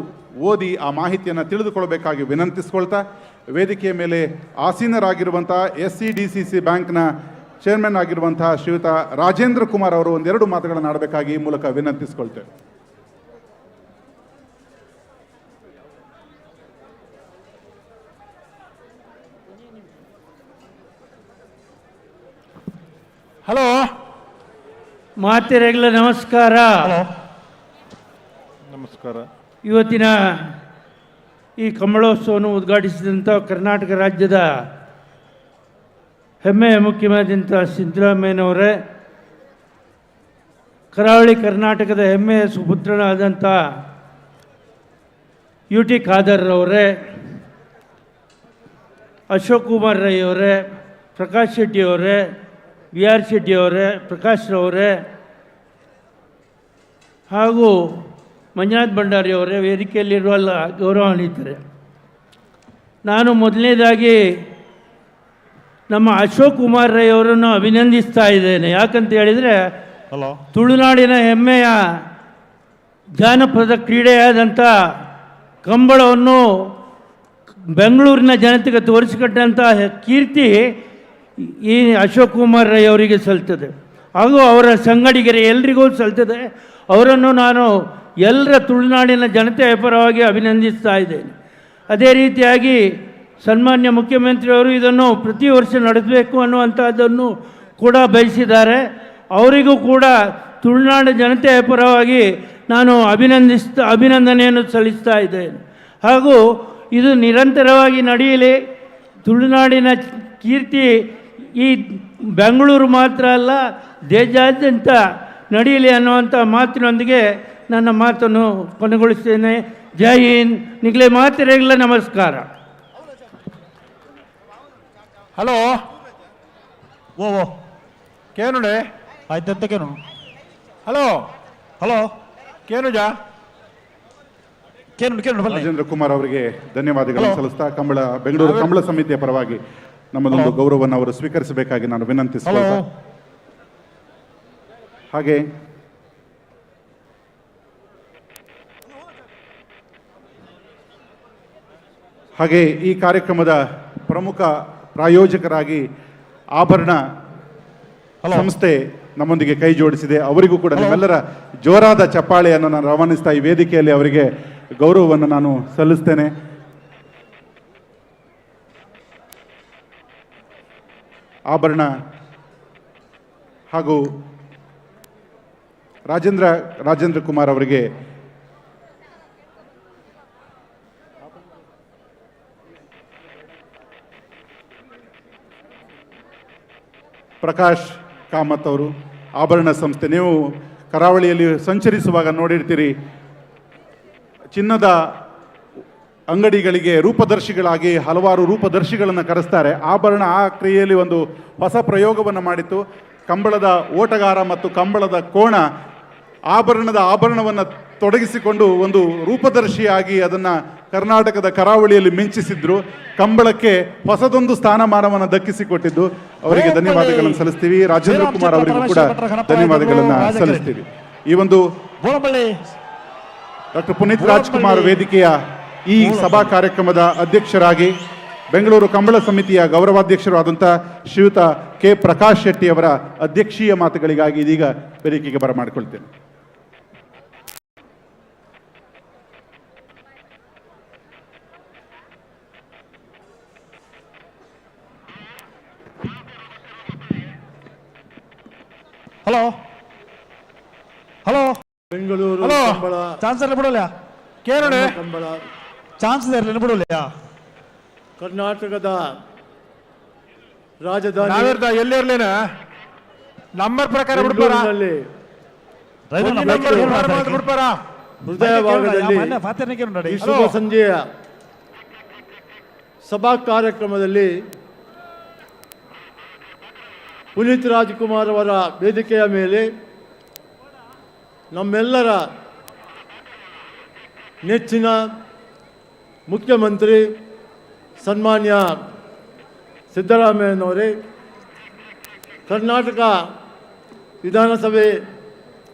[SPEAKER 9] ಓದಿ ಆ ಮಾಹಿತಿಯನ್ನು ತಿಳಿದುಕೊಳ್ಬೇಕಾಗಿ ವಿನಂತಿಸ್ಕೊಳ್ತಾ ವೇದಿಕೆಯ ಮೇಲೆ ಆಸೀನರಾಗಿರುವಂಥ SCDCC ಬ್ಯಾಂಕ್ನ ಚೇರ್ಮನ್ ಆಗಿರುವಂಥ ಶ್ರೀಯುತ ರಾಜೇಂದ್ರ ಕುಮಾರ್ ಅವರು ಒಂದೆರಡು ಮಾತುಗಳನ್ನು ಆಡಬೇಕಾಗಿ ಈ ಮೂಲಕ ವಿನಂತಿಸ್ಕೊಳ್ತೇವೆ.
[SPEAKER 4] ಹಲೋ
[SPEAKER 19] ಮಾತೆರೆಗಳ ನಮಸ್ಕಾರ.
[SPEAKER 9] ನಮಸ್ಕಾರ.
[SPEAKER 19] ಇವತ್ತಿನ ಈ ಕಂಬಳೋತ್ಸವವನ್ನು ಉದ್ಘಾಟಿಸಿದಂಥ ಕರ್ನಾಟಕ ರಾಜ್ಯದ ಹೆಮ್ಮೆಯ ಮುಖ್ಯಮಂತ್ರಿಯಂಥ ಸಿದ್ದರಾಮಯ್ಯನವರೇ, ಕರಾವಳಿ ಕರ್ನಾಟಕದ ಹೆಮ್ಮೆಯ ಸುಪುತ್ರನಾದಂಥ UT ಖಾದರ್ ಅವರೇ, ಅಶೋಕ್ ಕುಮಾರ್ ರೈ ಅವರೇ, ಪ್ರಕಾಶ್ ಶೆಟ್ಟಿ ಅವರೇ, VR ಶೆಟ್ಟಿ ಅವರೇ, ಪ್ರಕಾಶ್ ರವರೇ ಹಾಗೂ ಮಂಜುನಾಥ್ ಭಂಡಾರಿ ಅವರೇ, ವೇದಿಕೆಯಲ್ಲಿರುವ ಗೌರವಾನ್ವಿತರೆ, ನಾನು ಮೊದಲನೇದಾಗಿ ನಮ್ಮ ಅಶೋಕ್ ಕುಮಾರ್ ರೈ ಅವರನ್ನು ಅಭಿನಂದಿಸ್ತಾ ಇದ್ದೇನೆ. ಯಾಕಂತ ಹೇಳಿದರೆ ತುಳುನಾಡಿನ ಹೆಮ್ಮೆಯ ಜಾನಪದ ಕ್ರೀಡೆಯಾದಂಥ ಕಂಬಳವನ್ನು ಬೆಂಗಳೂರಿನ ಜನತೆಗೆ ತೋರಿಸಿಕೊಟ್ಟಂಥ ಕೀರ್ತಿ ಈ ಅಶೋಕ್ ಕುಮಾರ್ ರೈ ಅವರಿಗೆ ಸಲ್ತದೆ, ಹಾಗೂ ಅವರ ಸಂಗಡಿಗರಿಗೆ ಎಲ್ರಿಗೂ ಸಲ್ತದೆ. ಅವರನ್ನು ನಾನು ಎಲ್ಲರ ತುಳುನಾಡಿನ ಜನತೆಯ ಪರವಾಗಿ ಅಭಿನಂದಿಸ್ತಾ ಇದ್ದೇನೆ. ಅದೇ ರೀತಿಯಾಗಿ ಸನ್ಮಾನ್ಯ ಮುಖ್ಯಮಂತ್ರಿಯವರು ಇದನ್ನು ಪ್ರತಿ ವರ್ಷ ನಡೆಸಬೇಕು ಅನ್ನುವಂಥದ್ದನ್ನು ಕೂಡ ಬಯಸಿದ್ದಾರೆ. ಅವರಿಗೂ ಕೂಡ ತುಳುನಾಡಿನ ಜನತೆಯ ಪರವಾಗಿ ನಾನು ಅಭಿನಂದನೆಯನ್ನು ಸಲ್ಲಿಸ್ತಾ ಇದ್ದೇನೆ. ಹಾಗೂ ಇದು ನಿರಂತರವಾಗಿ ನಡೆಯಲಿ, ತುಳುನಾಡಿನ ಕೀರ್ತಿ ಈ ಬೆಂಗಳೂರು ಮಾತ್ರ ಅಲ್ಲ ದೇಶಾದ್ಯಂತ ನಡೆಯಲಿ ಅನ್ನುವಂಥ ಮಾತಿನೊಂದಿಗೆ ನನ್ನ ಮಾತನ್ನು ಕೊನೆಗೊಳಿಸ್ತೇನೆ. ಜೈ ಹಿಂದ್. ನಿಗಲೇ ಮಾತೆರೆಗಳ ನಮಸ್ಕಾರ.
[SPEAKER 4] ಹಲೋ ಓ ಕೇನುಡೆ
[SPEAKER 8] ಆಯ್ತು ಕೇನು.
[SPEAKER 4] ಹಲೋ
[SPEAKER 8] ಹಲೋ
[SPEAKER 4] ಕೇನುಜಾ
[SPEAKER 9] ರಾಜೇಂದ್ರ ಕುಮಾರ್ ಅವರಿಗೆ ಧನ್ಯವಾದಗಳನ್ನು ಸಲ್ಲಿಸ್ತಾ ಬೆಂಗಳೂರು ಕಂಬಳ ಸಮಿತಿಯ ಪರವಾಗಿ ನಮ್ಮದೊಂದು ಗೌರವವನ್ನು ಅವರು ಸ್ವೀಕರಿಸಬೇಕಾಗಿ ನಾನು ವಿನಂತಿಸ್ತಾ ಹಾಗೆ ಈ ಕಾರ್ಯಕ್ರಮದ ಪ್ರಮುಖ ಪ್ರಾಯೋಜಕರಾಗಿ ಆಭರಣ ಸಂಸ್ಥೆ ನಮ್ಮೊಂದಿಗೆ ಕೈ ಜೋಡಿಸಿದೆ. ಅವರಿಗೂ ಕೂಡ ನಿಮ್ಮೆಲ್ಲರ ಜೋರಾದ ಚಪ್ಪಾಳೆಯನ್ನು ನಾನು ರವಾನಿಸ್ತಾ ಈ ವೇದಿಕೆಯಲ್ಲಿ ಅವರಿಗೆ ಗೌರವವನ್ನು ನಾನು ಸಲ್ಲಿಸ್ತೇನೆ. ಆಭರಣ ಹಾಗೂ ರಾಜೇಂದ್ರ ಕುಮಾರ್ ಅವರಿಗೆ ಪ್ರಕಾಶ್ ಕಾಮತ್ ಅವರು ಆಭರಣ ಸಂಸ್ಥೆ. ನೀವು ಕರಾವಳಿಯಲ್ಲಿ ಸಂಚರಿಸುವಾಗ ನೋಡಿರ್ತೀರಿ, ಚಿನ್ನದ ಅಂಗಡಿಗಳಿಗೆ ರೂಪದರ್ಶಿಗಳಾಗಿ ಹಲವಾರು ರೂಪದರ್ಶಿಗಳನ್ನು ಕರೆಸ್ತಾರೆ. ಆಭರಣ ಆ ಕ್ರಿಯೆಯಲ್ಲಿ ಒಂದು ಹೊಸ ಪ್ರಯೋಗವನ್ನು ಮಾಡಿತ್ತು. ಕಂಬಳದ ಓಟಗಾರ ಮತ್ತು ಕಂಬಳದ ಕೋಣ ಆಭರಣವನ್ನು ತೊಡಗಿಸಿಕೊಂಡು ಒಂದು ರೂಪದರ್ಶಿಯಾಗಿ ಅದನ್ನು ಕರ್ನಾಟಕದ ಕರಾವಳಿಯಲ್ಲಿ ಮಿಂಚಿಸಿದ್ರು. ಕಂಬಳಕ್ಕೆ ಹೊಸದೊಂದು ಸ್ಥಾನಮಾನವನ್ನು ದಕ್ಕಿಸಿಕೊಟ್ಟಿದ್ದು ಅವರಿಗೆ ಧನ್ಯವಾದಗಳನ್ನು ಸಲ್ಲಿಸ್ತೀವಿ. ರಾಜೇಂದ್ರ ಕುಮಾರ್ ಅವರಿಗೂ ಕೂಡ ಧನ್ಯವಾದಗಳನ್ನು ಸಲ್ಲಿಸ್ತೀವಿ. ಈ ಒಂದು ಡಾಕ್ಟರ್ ಪುನೀತ್ ರಾಜ್ಕುಮಾರ್ ವೇದಿಕೆಯ ಈ ಸಭಾ ಕಾರ್ಯಕ್ರಮದ ಅಧ್ಯಕ್ಷರಾಗಿ ಬೆಂಗಳೂರು ಕಂಬಳ ಸಮಿತಿಯ ಗೌರವಾಧ್ಯಕ್ಷರು ಆದಂಥ ಶ್ರೀಯುತ ಕೆ ಪ್ರಕಾಶ್ ಶೆಟ್ಟಿ ಅವರ ಅಧ್ಯಕ್ಷೀಯ ಮಾತುಗಳಿಗಾಗಿ ಇದೀಗ ವೇದಿಕೆಗೆ ಬರಮಾಡಿಕೊಳ್ತೇನೆ.
[SPEAKER 8] Hello hello
[SPEAKER 2] Bengaluru
[SPEAKER 8] hello
[SPEAKER 2] Kambala
[SPEAKER 8] chance ಇರಲಿ ಬಿಡೋಲ್ಲ ಕೇರಳ
[SPEAKER 2] ಕಂಬಳ
[SPEAKER 8] ಚಾನ್ಸ್ ಇರಲಿ ಬಿಡೋಲ್ಲ.
[SPEAKER 2] ಕರ್ನಾಟಕದ ರಾಜಧಾನಿ
[SPEAKER 4] ಎಲ್ಲಿರ್ಲೇನ ನಂಬರ್ ಪ್ರಕಾರ
[SPEAKER 2] ಬೆಂಗಳೂರಿನಲ್ಲಿ ಹೃದಯ ಭಾಗದಲ್ಲಿ ಈ ಶುಭ ಸಂಜೆಯ ಸಭಾ ಕಾರ್ಯಕ್ರಮದಲ್ಲಿ ಪುನೀತ್ ರಾಜ್ಕುಮಾರ್ ಅವರ ವೇದಿಕೆಯ ಮೇಲೆ ನಮ್ಮೆಲ್ಲರ ನೆಚ್ಚಿನ ಮುಖ್ಯಮಂತ್ರಿ ಸನ್ಮಾನ್ಯ ಸಿದ್ದರಾಮಯ್ಯನವರೇ, ಕರ್ನಾಟಕ ವಿಧಾನಸಭೆ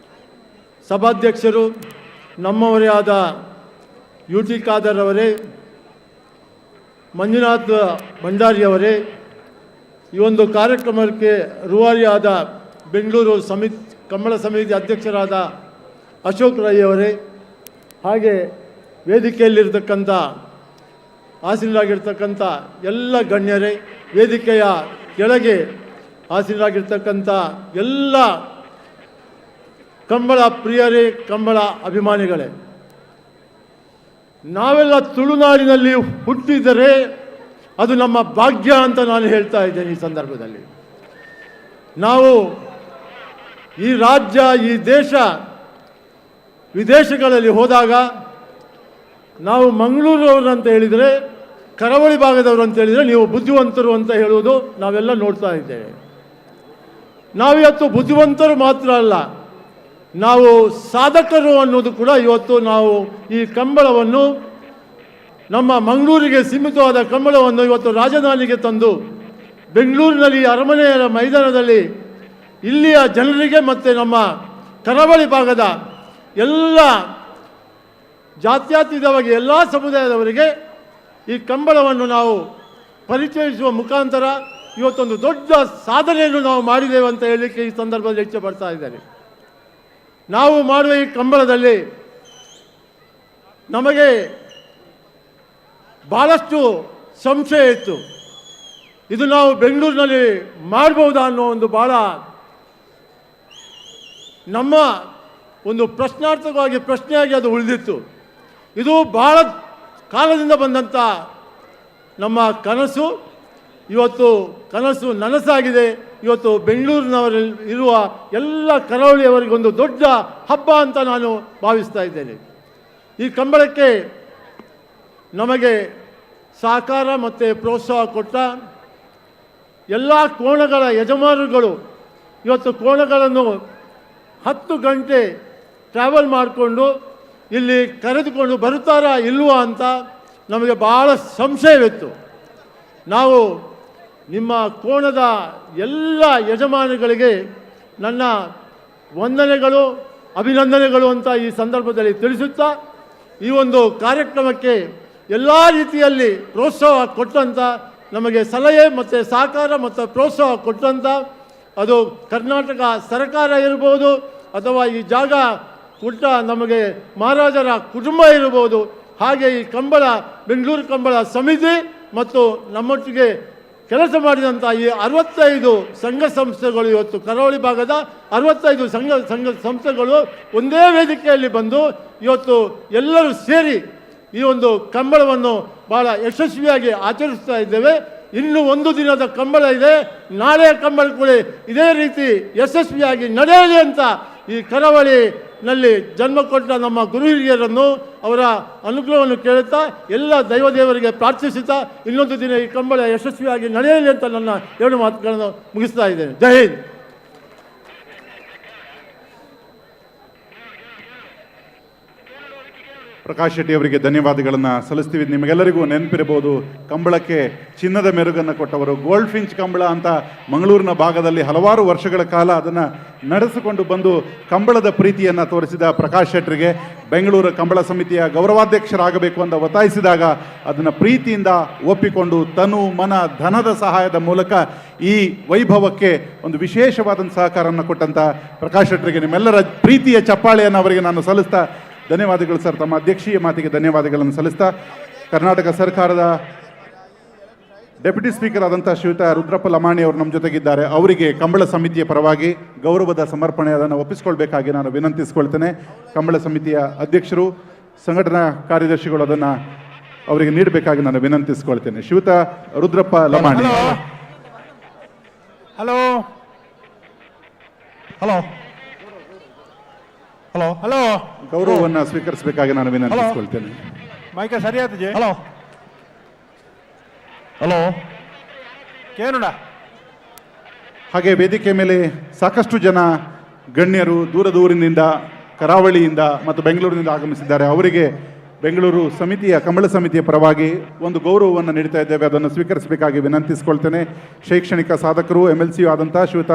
[SPEAKER 2] ಸಭಾಧ್ಯಕ್ಷರು ನಮ್ಮವರೇ ಆದ ಯು ಟಿ ಖಾದರ್ ಅವರೇ, ಮಂಜುನಾಥ್ ಭಂಡಾರಿಯವರೇ, ಈ ಒಂದು ಕಾರ್ಯಕ್ರಮಕ್ಕೆ ರೂವಾರಿಯಾದ ಬೆಂಗಳೂರು ಕಂಬಳ ಸಮಿತಿ ಅಧ್ಯಕ್ಷರಾದ ಅಶೋಕ್ ರೈ ಅವರೇ, ಹಾಗೆ ವೇದಿಕೆಯಲ್ಲಿರ್ತಕ್ಕಂಥ ಆಸೀನರಾಗಿರ್ತಕ್ಕಂಥ ಎಲ್ಲ ಗಣ್ಯರೇ, ವೇದಿಕೆಯ ಕೆಳಗೆ ಆಸೀನರಾಗಿರ್ತಕ್ಕಂಥ ಎಲ್ಲ ಕಂಬಳ ಪ್ರಿಯರೇ, ಕಂಬಳ ಅಭಿಮಾನಿಗಳೇ, ನಾವೆಲ್ಲ ತುಳುನಾಡಿನಲ್ಲಿ ಹುಟ್ಟಿದರೆ ಅದು ನಮ್ಮ ಭಾಗ್ಯ ಅಂತ ನಾನು ಹೇಳ್ತಾ ಇದ್ದೇನೆ. ಈ ಸಂದರ್ಭದಲ್ಲಿ ನಾವು ಈ ರಾಜ್ಯ, ಈ ದೇಶ, ವಿದೇಶಗಳಲ್ಲಿ ಹೋದಾಗ ನಾವು ಮಂಗಳೂರವರು ಅಂತ ಹೇಳಿದರೆ, ಕರಾವಳಿ ಭಾಗದವರು ಅಂತ ಹೇಳಿದರೆ ನೀವು ಬುದ್ಧಿವಂತರು ಅಂತ ಹೇಳುವುದು ನಾವೆಲ್ಲ ನೋಡ್ತಾ ಇದ್ದೇವೆ. ನಾವಿವತ್ತು ಬುದ್ಧಿವಂತರು ಮಾತ್ರ ಅಲ್ಲ, ನಾವು ಸಾಧಕರು ಅನ್ನೋದು ಕೂಡ ಇವತ್ತು ನಾವು ಈ ಕಂಬಳವನ್ನು, ನಮ್ಮ ಮಂಗಳೂರಿಗೆ ಸೀಮಿತವಾದ ಕಂಬಳವನ್ನು ಇವತ್ತು ರಾಜಧಾನಿಗೆ ತಂದು ಬೆಂಗಳೂರಿನಲ್ಲಿ ಅರಮನೆಯ ಮೈದಾನದಲ್ಲಿ ಇಲ್ಲಿಯ ಜನರಿಗೆ ಮತ್ತು ನಮ್ಮ ಕರಾವಳಿ ಭಾಗದ ಎಲ್ಲ ಜಾತ್ಯತೀತವಾಗಿ ಎಲ್ಲ ಸಮುದಾಯದವರಿಗೆ ಈ ಕಂಬಳವನ್ನು ನಾವು ಪರಿಚಯಿಸುವ ಮುಖಾಂತರ ಇವತ್ತೊಂದು ದೊಡ್ಡ ಸಾಧನೆಯನ್ನು ನಾವು ಮಾಡಿದ್ದೇವೆ ಅಂತ ಹೇಳಲಿಕ್ಕೆ ಈ ಸಂದರ್ಭದಲ್ಲಿ ಇಚ್ಛೆ ಪಡ್ತಾ ಇದ್ದೇನೆ. ನಾವು ಮಾಡುವ ಈ ಕಂಬಳದಲ್ಲಿ ನಮಗೆ ಭಾಳಷ್ಟು ಸಂಶಯ ಇತ್ತು. ಇದು ನಾವು ಬೆಂಗಳೂರಿನಲ್ಲಿ ಮಾಡಬಹುದಾ ಅನ್ನೋ ಒಂದು ಭಾಳ ನಮ್ಮ ಒಂದು ಪ್ರಶ್ನಾರ್ಥಕವಾಗಿ ಪ್ರಶ್ನೆಯಾಗಿ ಅದು ಉಳಿದಿತ್ತು. ಇದು ಭಾಳ ಕಾಲದಿಂದ ಬಂದಂಥ ನಮ್ಮ ಕನಸು, ಇವತ್ತು ಕನಸು ನನಸಾಗಿದೆ. ಇವತ್ತು ಬೆಂಗಳೂರಿನವರಲ್ಲಿ ಇರುವ ಎಲ್ಲ ಕರಾವಳಿಯವರಿಗೊಂದು ದೊಡ್ಡ ಹಬ್ಬ ಅಂತ ನಾನು ಭಾವಿಸ್ತಾ ಇದ್ದೇನೆ. ಈ ಕಂಬಳಕ್ಕೆ ನಮಗೆ ಸಹಕಾರ ಮತ್ತು ಪ್ರೋತ್ಸಾಹ ಕೊಟ್ಟ ಎಲ್ಲ ಕೋಣಗಳ ಯಜಮಾನರುಗಳು ಇವತ್ತು ಕೋಣಗಳನ್ನು 10 ಗಂಟೆ ಟ್ರಾವೆಲ್ ಮಾಡಿಕೊಂಡು ಇಲ್ಲಿ ಕರೆದುಕೊಂಡು ಬರುತ್ತಾರಾ ಇಲ್ವಾ ಅಂತ ನಮಗೆ ಭಾಳ ಸಂಶಯವಿತ್ತು. ನಾವು ನಿಮ್ಮ ಕೋಣದ ಎಲ್ಲ ಯಜಮಾನಿಗಳಿಗೆ ನನ್ನ ವಂದನೆಗಳು, ಅಭಿನಂದನೆಗಳು ಅಂತ ಈ ಸಂದರ್ಭದಲ್ಲಿ ತಿಳಿಸುತ್ತಾ, ಈ ಒಂದು ಕಾರ್ಯಕ್ರಮಕ್ಕೆ ಎಲ್ಲ ರೀತಿಯಲ್ಲಿ ಪ್ರೋತ್ಸಾಹ ಕೊಟ್ಟಂಥ, ನಮಗೆ ಸಲಹೆ ಮತ್ತು ಸಹಕಾರ ಮತ್ತು ಪ್ರೋತ್ಸಾಹ ಕೊಟ್ಟಂಥ, ಅದು ಕರ್ನಾಟಕ ಸರ್ಕಾರ ಇರ್ಬೋದು ಅಥವಾ ಈ ಜಾಗ ಕೊಟ್ಟ ನಮಗೆ ಮಹಾರಾಜರ ಕುಟುಂಬ ಇರ್ಬೋದು, ಹಾಗೆ ಈ ಕಂಬಳ ಬೆಂಗಳೂರು ಕಂಬಳ ಸಮಿತಿ ಮತ್ತು ನಮ್ಮೊಟ್ಟಿಗೆ
[SPEAKER 20] ಕೆಲಸ ಮಾಡಿದಂಥ ಈ 65 ಸಂಘ ಸಂಸ್ಥೆಗಳು, ಇವತ್ತು ಕರಾವಳಿ ಭಾಗದ 65 ಸಂಘ ಸಂಸ್ಥೆಗಳು ಒಂದೇ ವೇದಿಕೆಯಲ್ಲಿ ಬಂದು ಇವತ್ತು ಎಲ್ಲರೂ ಸೇರಿ ಈ ಒಂದು ಕಂಬಳವನ್ನು ಭಾಳ ಯಶಸ್ವಿಯಾಗಿ ಆಚರಿಸ್ತಾ ಇದ್ದೇವೆ. ಇನ್ನು ಒಂದು ದಿನದ ಕಂಬಳ ಇದೆ, ನಾಳೆಯ ಕಂಬಳ ಕೂಡ ಇದೇ ರೀತಿ ಯಶಸ್ವಿಯಾಗಿ ನಡೆಯಲಿ ಅಂತ ಈ ಕರಾವಳಿನಲ್ಲಿ ಜನ್ಮ ಕೊಟ್ಟ ನಮ್ಮ ಗುರು ಹಿರಿಯರನ್ನು ಅವರ ಅನುಗ್ರಹವನ್ನು ಕೇಳುತ್ತಾ ಎಲ್ಲ ದೈವದೇವರಿಗೆ ಪ್ರಾರ್ಥಿಸುತ್ತಾ ಇನ್ನೊಂದು ದಿನ ಈ ಕಂಬಳ ಯಶಸ್ವಿಯಾಗಿ ನಡೆಯಲಿ ಅಂತ ನನ್ನ 2 ಮಾತುಗಳನ್ನು ಮುಗಿಸ್ತಾ ಇದ್ದೇನೆ. ಜೈ ಹಿಂದ್.
[SPEAKER 9] ಪ್ರಕಾಶ್ ಶೆಟ್ಟಿ ಅವರಿಗೆ ಧನ್ಯವಾದಗಳನ್ನು ಸಲ್ಲಿಸ್ತೀವಿ. ನಿಮಗೆಲ್ಲರಿಗೂ ನೆನಪಿರಬಹುದು, ಕಂಬಳಕ್ಕೆ ಚಿನ್ನದ ಮೆರುಗನ್ನು ಕೊಟ್ಟವರು. ಗೋಲ್ಡ್ ಫಿಂಚ್ ಕಂಬಳ ಅಂತ ಮಂಗಳೂರಿನ ಭಾಗದಲ್ಲಿ ಹಲವಾರು ವರ್ಷಗಳ ಕಾಲ ಅದನ್ನು ನಡೆಸಿಕೊಂಡು ಬಂದು ಕಂಬಳದ ಪ್ರೀತಿಯನ್ನು ತೋರಿಸಿದ ಪ್ರಕಾಶ್ ಶೆಟ್ಟರಿಗೆ ಬೆಂಗಳೂರು ಕಂಬಳ ಸಮಿತಿಯ ಗೌರವಾಧ್ಯಕ್ಷರಾಗಬೇಕು ಅಂತ ಒತ್ತಾಯಿಸಿದಾಗ ಅದನ್ನು ಪ್ರೀತಿಯಿಂದ ಒಪ್ಪಿಕೊಂಡು ತನು ಮನ ಧನದ ಸಹಾಯದ ಮೂಲಕ ಈ ವೈಭವಕ್ಕೆ ಒಂದು ವಿಶೇಷವಾದ ಸಹಕಾರವನ್ನು ಕೊಟ್ಟಂಥ ಪ್ರಕಾಶ್ ಶೆಟ್ಟರಿಗೆ ನಿಮ್ಮೆಲ್ಲರ ಪ್ರೀತಿಯ ಚಪ್ಪಾಳೆಯನ್ನು ಅವರಿಗೆ ನಾನು ಸಲ್ಲಿಸ್ತಾ, ಧನ್ಯವಾದಗಳು ಸರ್. ತಮ್ಮ ಅಧ್ಯಕ್ಷೀಯ ಮಾತಿಗೆ ಧನ್ಯವಾದಗಳನ್ನು ಸಲ್ಲಿಸ್ತಾ, ಕರ್ನಾಟಕ ಸರ್ಕಾರದ ಡೆಪ್ಯೂಟಿ ಸ್ಪೀಕರ್ ಆದಂಥ ಶ್ರೀಯುತ ರುದ್ರಪ್ಪ ಲಮಾಣಿ ಅವರು ನಮ್ಮ ಜೊತೆಗಿದ್ದಾರೆ. ಅವರಿಗೆ ಕಂಬಳ ಸಮಿತಿಯ ಪರವಾಗಿ ಗೌರವದ ಸಮರ್ಪಣೆ ಅದನ್ನು ಒಪ್ಪಿಸಿಕೊಳ್ಬೇಕಾಗಿ ನಾನು ವಿನಂತಿಸಿಕೊಳ್ತೇನೆ. ಕಂಬಳ ಸಮಿತಿಯ ಅಧ್ಯಕ್ಷರು, ಸಂಘಟನಾ ಕಾರ್ಯದರ್ಶಿಗಳು ಅದನ್ನು ಅವರಿಗೆ ನೀಡಬೇಕಾಗಿ ನಾನು ವಿನಂತಿಸಿಕೊಳ್ತೇನೆ. ಶ್ರೀಯುತ Rudrappa Lamani.
[SPEAKER 8] Hello hello hello hello
[SPEAKER 9] ಗೌರವವನ್ನು ಸ್ವೀಕರಿಸಬೇಕಾಗಿ ನಾನು ವಿನಂತಿಸಿಕೊಳ್ತೇನೆ.
[SPEAKER 8] ಮೈಕ ಸರಿಯಾದ ಹಲೋ ಹಲೋ ಕೇನೋಡ.
[SPEAKER 9] ಹಾಗೆ ವೇದಿಕೆ ಮೇಲೆ ಸಾಕಷ್ಟು ಜನ ಗಣ್ಯರು ದೂರದಿಂದ ಕರಾವಳಿಯಿಂದ ಮತ್ತು ಬೆಂಗಳೂರಿನಿಂದ ಆಗಮಿಸಿದ್ದಾರೆ. ಅವರಿಗೆ ಬೆಂಗಳೂರು ಸಮಿತಿಯ ಕಂಬಳ ಸಮಿತಿಯ ಪರವಾಗಿ ಒಂದು ಗೌರವವನ್ನು ನೀಡ್ತಾ ಇದ್ದೇವೆ, ಅದನ್ನು ಸ್ವೀಕರಿಸಬೇಕಾಗಿ ವಿನಂತಿಸಿಕೊಳ್ತೇನೆ. ಶೈಕ್ಷಣಿಕ ಸಾಧಕರು MLC ಆದಂಥ ಶ್ರೀಯುತ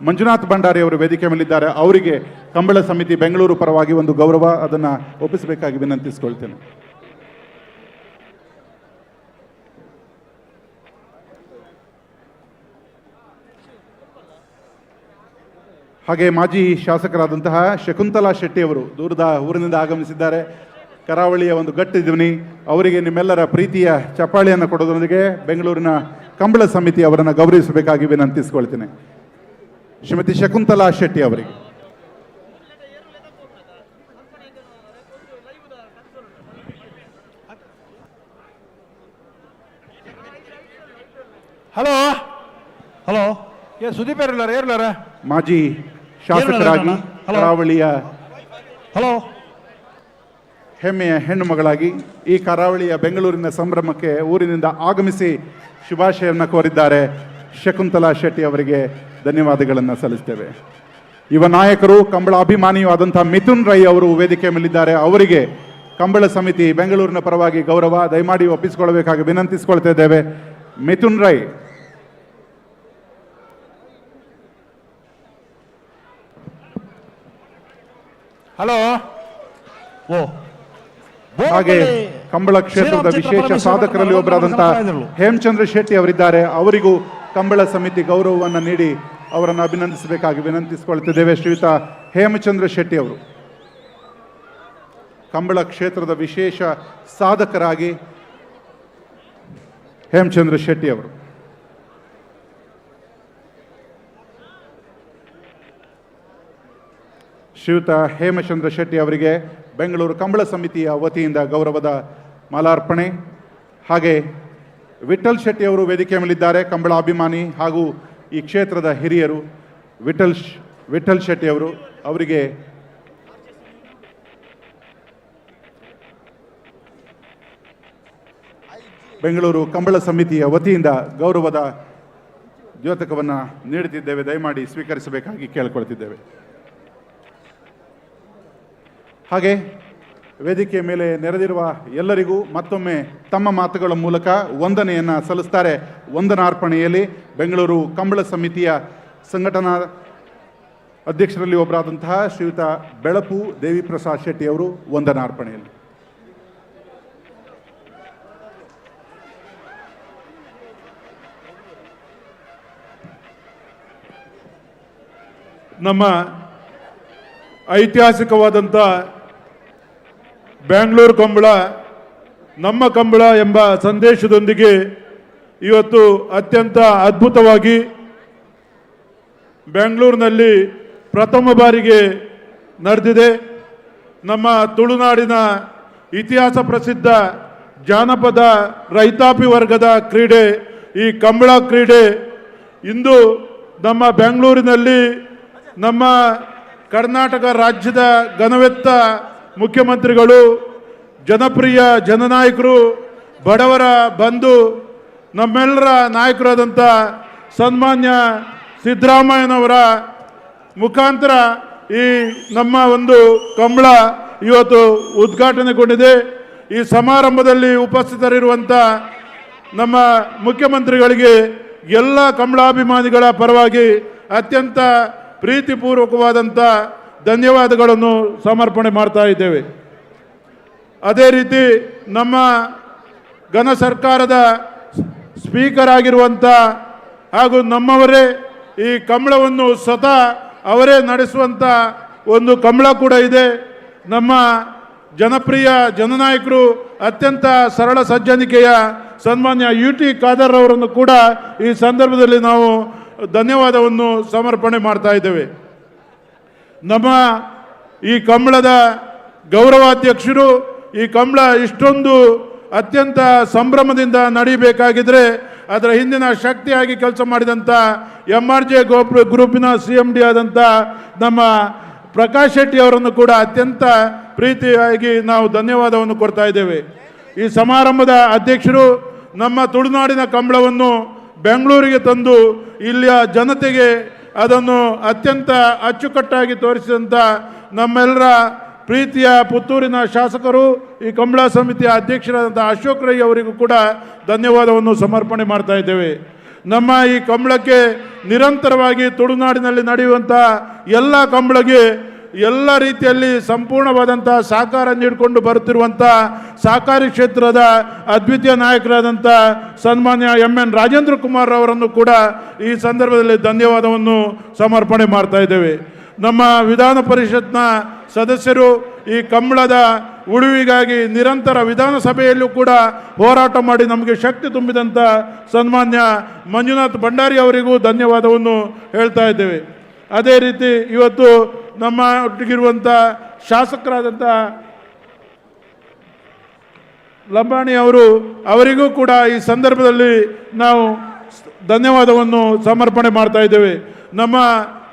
[SPEAKER 9] ಮಂಜುನಾಥ್ ಭಂಡಾರಿ ಅವರು ವೇದಿಕೆ ಮೇಲಿದ್ದಾರೆ. ಅವರಿಗೆ ಕಂಬಳ ಸಮಿತಿ ಬೆಂಗಳೂರು ಪರವಾಗಿ ಒಂದು ಗೌರವ ಅದನ್ನು ಒಪ್ಪಿಸಬೇಕಾಗಿ ವಿನಂತಿಸಿಕೊಳ್ತೇನೆ. ಹಾಗೆ ಮಾಜಿ ಶಾಸಕರಾದಂತಹ ಶಕುಂತಲಾ ಶೆಟ್ಟಿ ಅವರು ದೂರದ ಊರಿನಿಂದ ಆಗಮಿಸಿದ್ದಾರೆ. ಕರಾವಳಿಯ ಒಂದು ಗಟ್ಟಿ ಧ್ವನಿ. ಅವರಿಗೆ ನಿಮ್ಮೆಲ್ಲರ ಪ್ರೀತಿಯ ಚಪ್ಪಾಳೆಯನ್ನು ಕೊಡೋದರೊಂದಿಗೆ ಬೆಂಗಳೂರಿನ ಕಂಬಳ ಸಮಿತಿ ಅವರನ್ನು ಗೌರವಿಸಬೇಕಾಗಿ ವಿನಂತಿಸಿಕೊಳ್ತೇನೆ. ಶ್ರೀಮತಿ ಶಕುಂತಲಾ ಶೆಟ್ಟಿ ಅವರಿಗೆ.
[SPEAKER 8] ಹಲೋ ಹಲೋ ಸುದೀಪ್ ಏರ್ಲಾರ
[SPEAKER 9] ಮಾಜಿ ಶಾಸಕರಾಗಿ ಕರಾವಳಿಯ
[SPEAKER 8] ಹಲೋ
[SPEAKER 9] ಹೆಮ್ಮೆಯ ಹೆಣ್ಣು ಮಗಳಾಗಿ ಈ ಕರಾವಳಿಯ ಬೆಂಗಳೂರಿನ ಸಂಭ್ರಮಕ್ಕೆ ಊರಿನಿಂದ ಆಗಮಿಸಿ ಶುಭಾಶಯವನ್ನು ಕೋರಿದ್ದಾರೆ ಶಕುಂತಲಾ ಶೆಟ್ಟಿ ಅವರಿಗೆ ಧನ್ಯವಾದಗಳನ್ನು ಸಲ್ಲಿಸ್ತೇವೆ. ಯುವ ನಾಯಕರು ಕಂಬಳ ಅಭಿಮಾನಿಯೂ ಆದಂಥ ಮಿಥುನ್ ರೈ ಅವರು ವೇದಿಕೆ ಮೇಲಿದ್ದಾರೆ. ಅವರಿಗೆ ಕಂಬಳ ಸಮಿತಿ ಬೆಂಗಳೂರಿನ ಪರವಾಗಿ ಗೌರವ ದಯಮಾಡಿ ಒಪ್ಪಿಸಿಕೊಳ್ಳಬೇಕಾಗಿ ವಿನಂತಿಸಿಕೊಳ್ತಾ ಇದ್ದೇವೆ. ಮಿಥುನ್ ರೈ.
[SPEAKER 8] ಹಲೋ ಓ
[SPEAKER 9] ಹಾಗೆ ಕಂಬಳ ಕ್ಷೇತ್ರದ ವಿಶೇಷ ಸಾಧಕರಲ್ಲಿ ಒಬ್ಬರಾದಂತಹ ಹೇಮಚಂದ್ರ ಶೆಟ್ಟಿ ಅವರಿದ್ದಾರೆ. ಅವರಿಗೂ ಕಂಬಳ ಸಮಿತಿ ಗೌರವವನ್ನು ನೀಡಿ ಅವರನ್ನು ಅಭಿನಂದಿಸಬೇಕಾಗಿ ವಿನಂತಿಸಿಕೊಳ್ತಿದ್ದೇವೆ. ಶ್ರೀಯುತ ಹೇಮಚಂದ್ರ ಶೆಟ್ಟಿ ಅವರು ಕಂಬಳ ಕ್ಷೇತ್ರದ ವಿಶೇಷ ಸಾಧಕರಾಗಿ ಹೇಮಚಂದ್ರ ಶೆಟ್ಟಿ ಅವರು. ಶ್ರೀಯುತ ಹೇಮಚಂದ್ರ ಶೆಟ್ಟಿ ಅವರಿಗೆ ಬೆಂಗಳೂರು ಕಂಬಳ ಸಮಿತಿಯ ವತಿಯಿಂದ ಗೌರವದ ಮಾಲಾರ್ಪಣೆ. ಹಾಗೆ ವಿಠಲ್ ಶೆಟ್ಟಿ ಅವರು ವೇದಿಕೆ ಮೇಲಿದ್ದಾರೆ. ಕಂಬಳ ಅಭಿಮಾನಿ ಹಾಗೂ ಈ ಕ್ಷೇತ್ರದ ಹಿರಿಯರು ವಿಠಲ್ ಶೆಟ್ಟಿ ಅವರು. ಅವರಿಗೆ ಬೆಂಗಳೂರು ಕಂಬಳ ಸಮಿತಿಯ ವತಿಯಿಂದ ಗೌರವದ ದ್ಯೋತಕವನ್ನು ನೀಡುತ್ತಿದ್ದೇವೆ. ದಯಮಾಡಿ ಸ್ವೀಕರಿಸಬೇಕಾಗಿ ಕೇಳಿಕೊಳ್ತಿದ್ದೇವೆ. ಹಾಗೆ ವೇದಿಕೆಯ ಮೇಲೆ ನೆರೆದಿರುವ ಎಲ್ಲರಿಗೂ ಮತ್ತೊಮ್ಮೆ ತಮ್ಮ ಮಾತುಗಳ ಮೂಲಕ ವಂದನೆಯನ್ನು ಸಲ್ಲಿಸ್ತಾರೆ. ವಂದನಾರ್ಪಣೆಯಲ್ಲಿ ಬೆಂಗಳೂರು ಕಂಬಳ ಸಮಿತಿಯ ಸಂಘಟನಾ ಅಧ್ಯಕ್ಷರಲ್ಲಿ ಒಬ್ಬರಾದಂತಹ ಶ್ರೀಯುತ ಬೆಳಪು ದೇವಿ ಪ್ರಸಾದ್ ಶೆಟ್ಟಿ ಅವರು ವಂದನಾರ್ಪಣೆಯಲ್ಲಿ.
[SPEAKER 21] ನಮ್ಮ ಐತಿಹಾಸಿಕವಾದಂಥ ಬೆಂಗಳೂರು ಕಂಬಳ ನಮ್ಮ ಕಂಬಳ ಎಂಬ ಸಂದೇಶದೊಂದಿಗೆ
[SPEAKER 9] ಇವತ್ತು ಅತ್ಯಂತ ಅದ್ಭುತವಾಗಿ ಬೆಂಗಳೂರಿನಲ್ಲಿ ಪ್ರಥಮ ಬಾರಿಗೆ ನಡೆದಿದೆ. ನಮ್ಮ ತುಳುನಾಡಿನ ಇತಿಹಾಸ ಪ್ರಸಿದ್ಧ ಜಾನಪದ ರೈತಾಪಿ ವರ್ಗದ ಕ್ರೀಡೆ ಈ ಕಂಬಳ ಕ್ರೀಡೆ ಇಂದು ನಮ್ಮ ಬೆಂಗಳೂರಿನಲ್ಲಿ ನಮ್ಮ ಕರ್ನಾಟಕ ರಾಜ್ಯದ ಘನವೆತ್ತ ಮುಖ್ಯಮಂತ್ರಿಗಳು, ಜನಪ್ರಿಯ ಜನನಾಯಕರು, ಬಡವರ ಬಂಧು, ನಮ್ಮೆಲ್ಲರ ನಾಯಕರಾದಂಥ ಸನ್ಮಾನ್ಯ ಸಿದ್ದರಾಮಯ್ಯನವರ ಮುಖಾಂತರ ಈ ನಮ್ಮ ಒಂದು ಕಂಬಳ ಇವತ್ತು ಉದ್ಘಾಟನೆಗೊಂಡಿದೆ. ಈ ಸಮಾರಂಭದಲ್ಲಿ ಉಪಸ್ಥಿತರಿರುವಂಥ ನಮ್ಮ ಮುಖ್ಯಮಂತ್ರಿಗಳಿಗೆ ಎಲ್ಲ ಕಂಬಳಾಭಿಮಾನಿಗಳ ಪರವಾಗಿ ಅತ್ಯಂತ ಪ್ರೀತಿಪೂರ್ವಕವಾದಂಥ ಧನ್ಯವಾದಗಳನ್ನು ಸಮರ್ಪಣೆ ಮಾಡ್ತಾ ಇದ್ದೇವೆ. ಅದೇ ರೀತಿ ನಮ್ಮ ಘನ ಸರ್ಕಾರದ ಸ್ಪೀಕರ್ ಆಗಿರುವಂಥ ಹಾಗೂ ನಮ್ಮವರೇ ಈ ಕಂಬಳವನ್ನು ಸ್ವತಃ ಅವರೇ ನಡೆಸುವಂಥ ಒಂದು ಕಂಬಳ ಕೂಡ ಇದೆ. ನಮ್ಮ ಜನಪ್ರಿಯ ಜನನಾಯಕರು, ಅತ್ಯಂತ ಸರಳ ಸಜ್ಜನಿಕೆಯ ಸನ್ಮಾನ್ಯ UT ಖಾದರ್ ಅವರನ್ನು ಕೂಡ ಈ ಸಂದರ್ಭದಲ್ಲಿ ನಾವು ಧನ್ಯವಾದವನ್ನು ಸಮರ್ಪಣೆ ಮಾಡ್ತಾ ಇದ್ದೇವೆ. ನಮ್ಮ ಈ ಕಂಬಳದ ಗೌರವಾಧ್ಯಕ್ಷರು ಈ ಕಂಬಳ ಇಷ್ಟೊಂದು ಅತ್ಯಂತ ಸಂಭ್ರಮದಿಂದ ನಡೀಬೇಕಾಗಿದ್ರೆ ಅದರ ಹಿಂದಿನ ಶಕ್ತಿಯಾಗಿ ಕೆಲಸ ಮಾಡಿದಂಥ MRJ ಗ್ರೂಪಿನ CMD ಆದಂಥ ನಮ್ಮ ಪ್ರಕಾಶ್ ಶೆಟ್ಟಿ ಅವರನ್ನು ಕೂಡ ಅತ್ಯಂತ ಪ್ರೀತಿಯಾಗಿ ನಾವು ಧನ್ಯವಾದವನ್ನು ಕೊಡ್ತಾ ಇದ್ದೇವೆ. ಈ ಸಮಾರಂಭದ ಅಧ್ಯಕ್ಷರು ನಮ್ಮ ತುಳುನಾಡಿನ ಕಂಬಳವನ್ನು ಬೆಂಗಳೂರಿಗೆ ತಂದು ಇಲ್ಲಿಯ ಜನತೆಗೆ ಅದನ್ನು ಅತ್ಯಂತ ಅಚ್ಚುಕಟ್ಟಾಗಿ ತೋರಿಸಿದಂಥ ನಮ್ಮೆಲ್ಲರ ಪ್ರೀತಿಯ ಪುತ್ತೂರಿನ ಶಾಸಕರು, ಈ ಕಂಬಳ ಸಮಿತಿಯ ಅಧ್ಯಕ್ಷರಾದಂಥ ಅಶೋಕ್ ರೈ ಅವರಿಗೂ ಕೂಡ ಧನ್ಯವಾದವನ್ನು ಸಮರ್ಪಣೆ ಮಾಡ್ತಾ ಇದ್ದೇವೆ. ನಮ್ಮ ಈ ಕಂಬಳಕ್ಕೆ ನಿರಂತರವಾಗಿ ತುಳುನಾಡಿನಲ್ಲಿ ನಡೆಯುವಂಥ ಎಲ್ಲ ಕಂಬಳಗೆ ಎಲ್ಲ ರೀತಿಯಲ್ಲಿ ಸಂಪೂರ್ಣವಾದಂಥ ಸಹಕಾರ ನೀಡಿಕೊಂಡು ಬರುತ್ತಿರುವಂಥ ಸಹಕಾರಿ ಕ್ಷೇತ್ರದ ಅದ್ವಿತೀಯ ನಾಯಕರಾದಂಥ ಸನ್ಮಾನ್ಯ MN ರಾಜೇಂದ್ರ ಕುಮಾರ್ ಅವರನ್ನು ಕೂಡ ಈ ಸಂದರ್ಭದಲ್ಲಿ ಧನ್ಯವಾದವನ್ನು ಸಮರ್ಪಣೆ ಮಾಡ್ತಾ ಇದ್ದೇವೆ. ನಮ್ಮ ವಿಧಾನ ಪರಿಷತ್ನ ಸದಸ್ಯರು ಈ ಕಂಬಳದ ಉಳಿವಿಗಾಗಿ ನಿರಂತರ ವಿಧಾನಸಭೆಯಲ್ಲೂ ಕೂಡ ಹೋರಾಟ ಮಾಡಿ ನಮಗೆ ಶಕ್ತಿ ತುಂಬಿದಂಥ ಸನ್ಮಾನ್ಯ ಮಂಜುನಾಥ್ ಭಂಡಾರಿ ಅವರಿಗೂ ಧನ್ಯವಾದವನ್ನು ಹೇಳ್ತಾ ಇದ್ದೇವೆ. ಅದೇ ರೀತಿ ಇವತ್ತು ನಮ್ಮ ಒಟ್ಟಿಗಿರುವಂಥ ಶಾಸಕರಾದಂಥ ಲಂಬಾಣಿ ಅವರಿಗೂ ಕೂಡ ಈ ಸಂದರ್ಭದಲ್ಲಿ ನಾವು ಧನ್ಯವಾದವನ್ನು ಸಮರ್ಪಣೆ ಮಾಡ್ತಾ ಇದ್ದೇವೆ. ನಮ್ಮ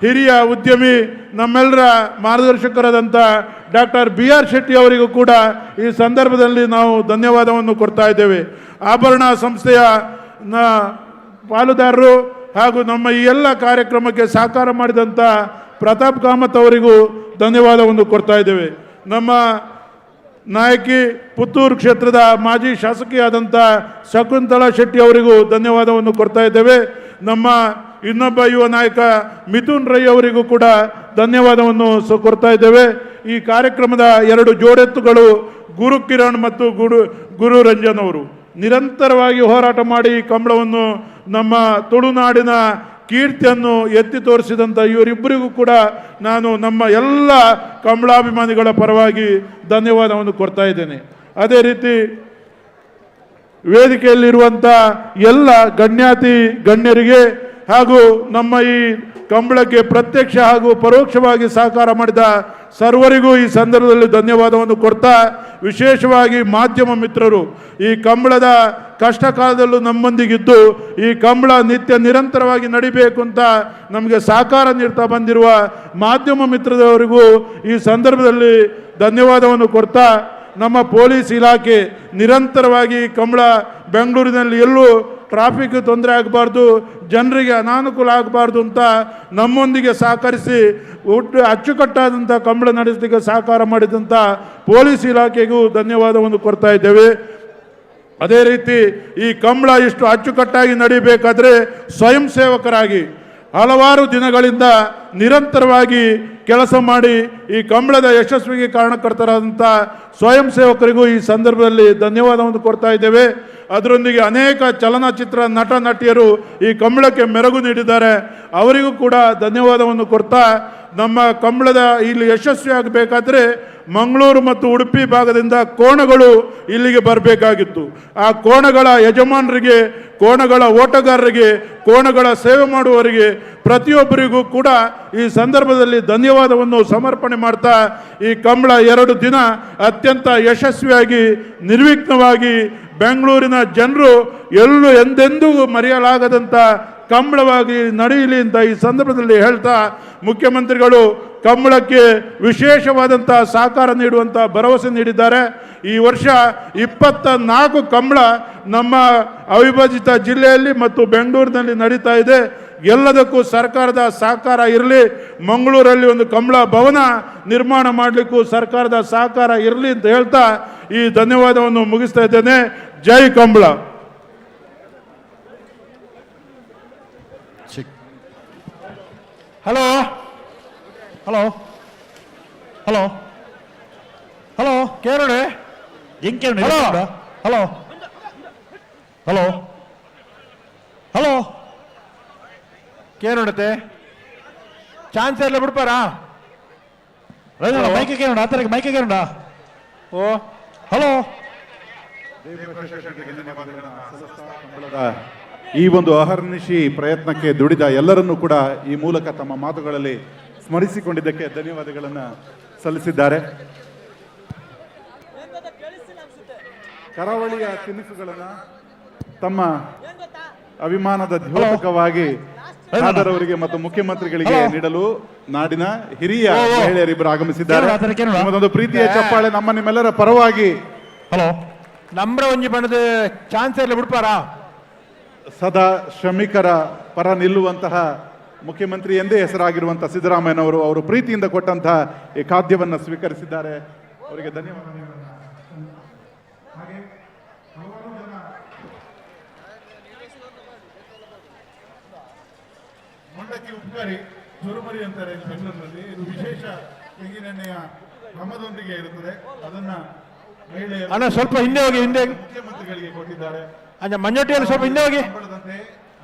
[SPEAKER 9] ಹಿರಿಯ ಉದ್ಯಮಿ, ನಮ್ಮೆಲ್ಲರ ಮಾರ್ಗದರ್ಶಕರಾದಂಥ ಡಾಕ್ಟರ್ BR ಶೆಟ್ಟಿ ಅವರಿಗೂ ಕೂಡ ಈ ಸಂದರ್ಭದಲ್ಲಿ ನಾವು ಧನ್ಯವಾದವನ್ನು ಕೊಡ್ತಾ ಇದ್ದೇವೆ. ಆಭರಣ ಸಂಸ್ಥೆಯ ಪಾಲುದಾರರು ಹಾಗೂ ನಮ್ಮ ಈ ಎಲ್ಲ ಕಾರ್ಯಕ್ರಮಕ್ಕೆ ಸಹಕಾರ ಮಾಡಿದಂಥ ಪ್ರತಾಪ್ ಕಾಮತ್ ಅವರಿಗೂ ಧನ್ಯವಾದವನ್ನು ಕೊಡ್ತಾ ಇದ್ದೇವೆ. ನಮ್ಮ ನಾಯಕಿ ಪುತ್ತೂರು ಕ್ಷೇತ್ರದ ಮಾಜಿ ಶಾಸಕಿಯಾದಂಥ ಶಕುಂತಲಾ ಶೆಟ್ಟಿ ಅವರಿಗೂ ಧನ್ಯವಾದವನ್ನು ಕೊಡ್ತಾ ಇದ್ದೇವೆ. ನಮ್ಮ ಇನ್ನೊಬ್ಬ ಯುವ ನಾಯಕ ಮಿಥುನ್ ರೈ ಅವರಿಗೂ ಕೂಡ ಧನ್ಯವಾದವನ್ನು ಕೊಡ್ತಾ ಇದ್ದೇವೆ. ಈ ಕಾರ್ಯಕ್ರಮದ 2 ಜೋಡೆತ್ತುಗಳು ಗುರು ಕಿರಣ್ ಮತ್ತು ಗುರು ರಂಜನ್ ಅವರು ನಿರಂತರವಾಗಿ ಹೋರಾಟ ಮಾಡಿ ಈ ಕಂಬಳವನ್ನು ನಮ್ಮ ತುಳುನಾಡಿನ ಕೀರ್ತಿಯನ್ನು ಎತ್ತಿ ತೋರಿಸಿದಂಥ ಇವರಿಬ್ಬರಿಗೂ ಕೂಡ ನಾನು ನಮ್ಮ ಎಲ್ಲ ಕಂಬಳಾಭಿಮಾನಿಗಳ ಪರವಾಗಿ ಧನ್ಯವಾದವನ್ನು ಕೊಡ್ತಾ ಇದ್ದೇನೆ. ಅದೇ ರೀತಿ ವೇದಿಕೆಯಲ್ಲಿರುವಂಥ ಎಲ್ಲ ಗಣ್ಯರಿಗೆ ಹಾಗೂ ನಮ್ಮ ಈ ಕಂಬಳಕ್ಕೆ ಪ್ರತ್ಯಕ್ಷ ಹಾಗೂ ಪರೋಕ್ಷವಾಗಿ ಸಹಕಾರ ಮಾಡಿದ ಸರ್ವರಿಗೂ ಈ ಸಂದರ್ಭದಲ್ಲಿ ಧನ್ಯವಾದವನ್ನು ಕೊಡ್ತಾ, ವಿಶೇಷವಾಗಿ ಮಾಧ್ಯಮ ಮಿತ್ರರು ಈ ಕಂಬಳದ ಕಷ್ಟ ಕಾಲದಲ್ಲೂ ನಮ್ಮೊಂದಿಗಿದ್ದು ಈ ಕಂಬಳ ನಿತ್ಯ ನಿರಂತರವಾಗಿ ನಡಿಬೇಕು ಅಂತ ನಮಗೆ ಸಹಕಾರ ನೀಡ್ತಾ ಬಂದಿರುವ ಮಾಧ್ಯಮ ಮಿತ್ರದವರಿಗೂ ಈ ಸಂದರ್ಭದಲ್ಲಿ ಧನ್ಯವಾದವನ್ನು ಕೊಡ್ತಾ, ನಮ್ಮ ಪೊಲೀಸ್ ಇಲಾಖೆ ನಿರಂತರವಾಗಿ ಕಂಬಳ ಬೆಂಗಳೂರಿನಲ್ಲಿ ಎಲ್ಲೂ ಟ್ರಾಫಿಕ್ ತೊಂದರೆ ಆಗಬಾರ್ದು, ಜನರಿಗೆ ಅನಾನುಕೂಲ ಆಗಬಾರ್ದು ಅಂತ ನಮ್ಮೊಂದಿಗೆ ಸಹಕರಿಸಿ ಅಚ್ಚುಕಟ್ಟಾದಂಥ ಕಂಬಳ ನಡೆಸಲಿಕ್ಕೆ ಸಹಕಾರ ಮಾಡಿದಂಥ ಪೊಲೀಸ್ ಇಲಾಖೆಗೂ ಧನ್ಯವಾದವನ್ನು ಕೊಡ್ತಾ ಇದ್ದೇವೆ. ಅದೇ ರೀತಿ ಈ ಕಂಬಳ ಇಷ್ಟು ಅಚ್ಚುಕಟ್ಟಾಗಿ ನಡೀಬೇಕಾದ್ರೆ ಸ್ವಯಂ ಸೇವಕರಾಗಿ ಹಲವಾರು ದಿನಗಳಿಂದ ನಿರಂತರವಾಗಿ ಕೆಲಸ ಮಾಡಿ ಈ ಕಂಬಳದ ಯಶಸ್ವಿಗೆ ಕಾರಣಕರ್ತರಾದಂಥ ಸ್ವಯಂ ಸೇವಕರಿಗೂ ಈ ಸಂದರ್ಭದಲ್ಲಿ ಧನ್ಯವಾದವನ್ನು ಕೊಡ್ತಾ ಇದ್ದೇವೆ. ಅದರೊಂದಿಗೆ ಅನೇಕ ಚಲನಚಿತ್ರ ನಟ ನಟಿಯರು ಈ ಕಂಬಳಕ್ಕೆ ಮೆರುಗು ನೀಡಿದ್ದಾರೆ, ಅವರಿಗೂ ಕೂಡ ಧನ್ಯವಾದವನ್ನು ಕೊಡ್ತಾ ನಮ್ಮ ಕಂಬಳದ ಇಲ್ಲಿ ಯಶಸ್ವಿ ಆಗಬೇಕಾದ್ರೆ ಮಂಗಳೂರು ಮತ್ತು ಉಡುಪಿ ಭಾಗದಿಂದ ಕೋಣಗಳು ಇಲ್ಲಿಗೆ ಬರಬೇಕಾಗಿತ್ತು. ಆ ಕೋಣಗಳ ಯಜಮಾನರಿಗೆ, ಕೋಣಗಳ ಓಟಗಾರರಿಗೆ, ಕೋಣಗಳ ಸೇವೆ ಮಾಡುವವರಿಗೆ ಪ್ರತಿಯೊಬ್ಬರಿಗೂ ಕೂಡ ಈ ಸಂದರ್ಭದಲ್ಲಿ ಧನ್ಯವಾದವನ್ನು ಸಮರ್ಪಣೆ ಮಾಡ್ತಾ, ಈ ಕಂಬಳ 2 ದಿನ ಅತ್ಯಂತ ಯಶಸ್ವಿಯಾಗಿ ನಿರ್ವಿಘ್ನವಾಗಿ ಬೆಂಗಳೂರಿನ ಜನರು ಎಂದೆಂದೂ ಮರೆಯಲಾಗದಂಥ ಕಂಬಳವಾಗಿ ನಡೆಯಲಿ ಅಂತ ಈ ಸಂದರ್ಭದಲ್ಲಿ ಹೇಳ್ತಾ, ಮುಖ್ಯಮಂತ್ರಿಗಳು ಕಂಬಳಕ್ಕೆ ವಿಶೇಷವಾದಂಥ ಸಹಕಾರ ನೀಡುವಂಥ ಭರವಸೆ ನೀಡಿದ್ದಾರೆ. ಈ ವರ್ಷ 24 ಕಂಬಳ ನಮ್ಮ ಅವಿಭಜಿತ ಜಿಲ್ಲೆಯಲ್ಲಿ ಮತ್ತು ಬೆಂಗಳೂರಿನಲ್ಲಿ ನಡೀತಾ ಇದೆ. ಎಲ್ಲದಕ್ಕೂ ಸರ್ಕಾರದ ಸಹಕಾರ ಇರಲಿ. ಮಂಗಳೂರಲ್ಲಿ ಒಂದು ಕಂಬಳ ಭವನ ನಿರ್ಮಾಣ ಮಾಡಲಿಕ್ಕೂ ಸರ್ಕಾರದ ಸಹಕಾರ ಇರಲಿ ಅಂತ ಹೇಳ್ತಾ ಈ ಧನ್ಯವಾದವನ್ನು ಮುಗಿಸ್ತಾ ಇದ್ದೇನೆ. ಜೈ Kambala.
[SPEAKER 8] Hello hello hello hello ಕೇರಳೆ ಹೆಂಗ್ ಕೇರಳೆ ಹಲೋ ಹಲೋ ಹಲೋ ಕೇರಳತೆ ಚಾನ್ಸ್ ಎಲ್ಲ ಬಿಡ್ಪಾರಾ ಮೈಕೆ ಕೇರೋಣ ಆತರಿಗೆ ಮೈಕೆ ಕೇರೋಣ ಓ ಹಲೋ
[SPEAKER 9] ಈ ಒಂದು ಅಹರ್ನಿಶಿ ಪ್ರಯತ್ನಕ್ಕೆ ದುಡಿದ ಎಲ್ಲರನ್ನೂ ಕೂಡ ಈ ಮೂಲಕ ತಮ್ಮ ಮಾತುಗಳಲ್ಲಿ ಸ್ಮರಿಸಿಕೊಂಡಿದ್ದಕ್ಕೆ ಧನ್ಯವಾದಗಳನ್ನು ಸಲ್ಲಿಸಿದ್ದಾರೆ. ಕರಾವಳಿಯ ತಿನಿಸುಗಳನ್ನು ತಮ್ಮ ಅಭಿಮಾನದ ದ್ಯೋತಕವಾಗಿ ಖಾದರ್ ಮತ್ತು ಮುಖ್ಯಮಂತ್ರಿಗಳಿಗೆ ನೀಡಲು ನಾಡಿನ ಹಿರಿಯ ಮಹಿಳೆಯರಿಬ್ಬರು ಆಗಮಿಸಿದ್ದಾರೆ. ನಮ್ಮದೊಂದು ಪ್ರೀತಿಯ ಚಪ್ಪಾಳೆ ನಿಮ್ಮೆಲ್ಲರ ಪರವಾಗಿ.
[SPEAKER 8] ಹಲೋ ನಮ್ರ ಒಂಜಿ ಬಣ್ಣದ ಚಾನ್ಸ್ ಎಲ್ಲ ಬಿಡ್ಪಾರಾ?
[SPEAKER 9] ಸದಾ ಶ್ರಮಿಕರ ಪರ ನಿಲ್ಲುವಂತಹ ಮುಖ್ಯಮಂತ್ರಿ ಎಂದೇ ಹೆಸರಾಗಿರುವಂತಹ ಸಿದ್ದರಾಮಯ್ಯನವರು ಅವರು ಪ್ರೀತಿಯಿಂದ ಕೊಟ್ಟಂತಹ ಈ ಖಾದ್ಯವನ್ನು ಸ್ವೀಕರಿಸಿದ್ದಾರೆ. ಅವರಿಗೆ ಧನ್ಯವಾದಗಳು. ಹಾಗೆ ಹಲವಾರು ಜನ ಮಂಡಕ್ಕಿ ಉಪ್ಕಾರಿ ಚುರುಮರಿ ಅಂತಾರೆ ಬೆಂಗಳೂರಿನಲ್ಲಿ. ಇದು ವಿಶೇಷ ತೆಂಗಿನೆಣ್ಣೆಯ ಕ್ರಮದೊಂದಿಗೆ ಇರುತ್ತದೆ. ಅದನ್ನ
[SPEAKER 8] ಅಣ್ಣ ಸ್ವಲ್ಪ ಹಿಂದೆ ಹೋಗಿ, ಹಿಂದೆ
[SPEAKER 9] ಮುಖ್ಯಮಂತ್ರಿಗಳಿಗೆ ಕೊಟ್ಟಿದ್ದಾರೆ.
[SPEAKER 8] ಮಂಜೋಟಿಯಲ್ಲಿ ಸ್ವಲ್ಪ ಹಿಂದೆ ಹೋಗಿ,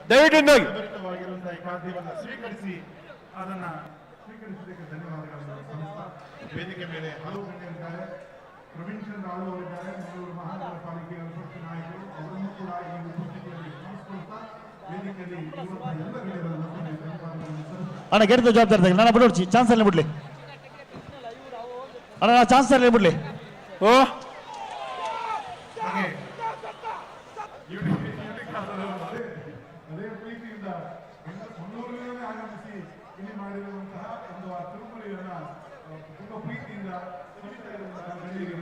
[SPEAKER 8] ದಯವಿಟ್ಟು ಹಿಂದೆ ಹೋಗಿ.
[SPEAKER 9] ಈ ಖಾದ್ಯವನ್ನು ಸ್ವೀಕರಿಸಿ ಅದನ್ನ ಸ್ವೀಕರಿಸಿದ್ದಕ್ಕೆ ಧನ್ಯವಾದಗಳನ್ನು ಸಲ್ಲಿಸ್ತಾ, ವೇದಿಕೆ ಮೇಲೆ ಹಲವು ಗಣ್ಯರಿದ್ದಾರೆ. ಪ್ರವೀಣ್ ಚಂದ್ರ ಆಳುವವರಿದ್ದಾರೆ, ಮಂಗಳೂರು ಮಹಾನಗರ ಪಾಲಿಕೆಯ ವಿಪಕ್ಷ ನಾಯಕರು. ಅವರನ್ನು ಕೂಡ ಈ ಉಪಸ್ಥಿತಿಯಲ್ಲಿ ಸ್ಮರಿಸಿಕೊಳ್ತಾ ವೇದಿಕೆಯಲ್ಲಿ ಇರುವಂತಹ ಎಲ್ಲ ಗಣ್ಯರನ್ನು ಧನ್ಯವಾದಗಳನ್ನು ಸಲ್ಲಿಸ್ತಾ.
[SPEAKER 8] ಅಣ್ಣ ಗೆದ್ದ ಜವಾಬ್ದಾರಿ ನಾನು ಬಿಡೋಡ್ಸಿ ಚಾನ್ಸ್ ಎಲ್ಲ ಬಿಡ್ಲಿ ಅಣ್ಣ, ಚಾನ್ಸ್ ಎಲ್ಲ ಬಿಡ್ಲಿ. ಓ
[SPEAKER 9] ಅದೇ ಪ್ರೀತಿಯಿಂದ ಮಂಗಳೂರಿನಲ್ಲೇ ಆಗಮಿಸಿ ಇಲ್ಲಿ ಮಾಡಿರುವಂತಹ ಒಂದು ತಿರುಮರಿಯನ್ನ ತುಂಬಾ ಪ್ರೀತಿಯಿಂದ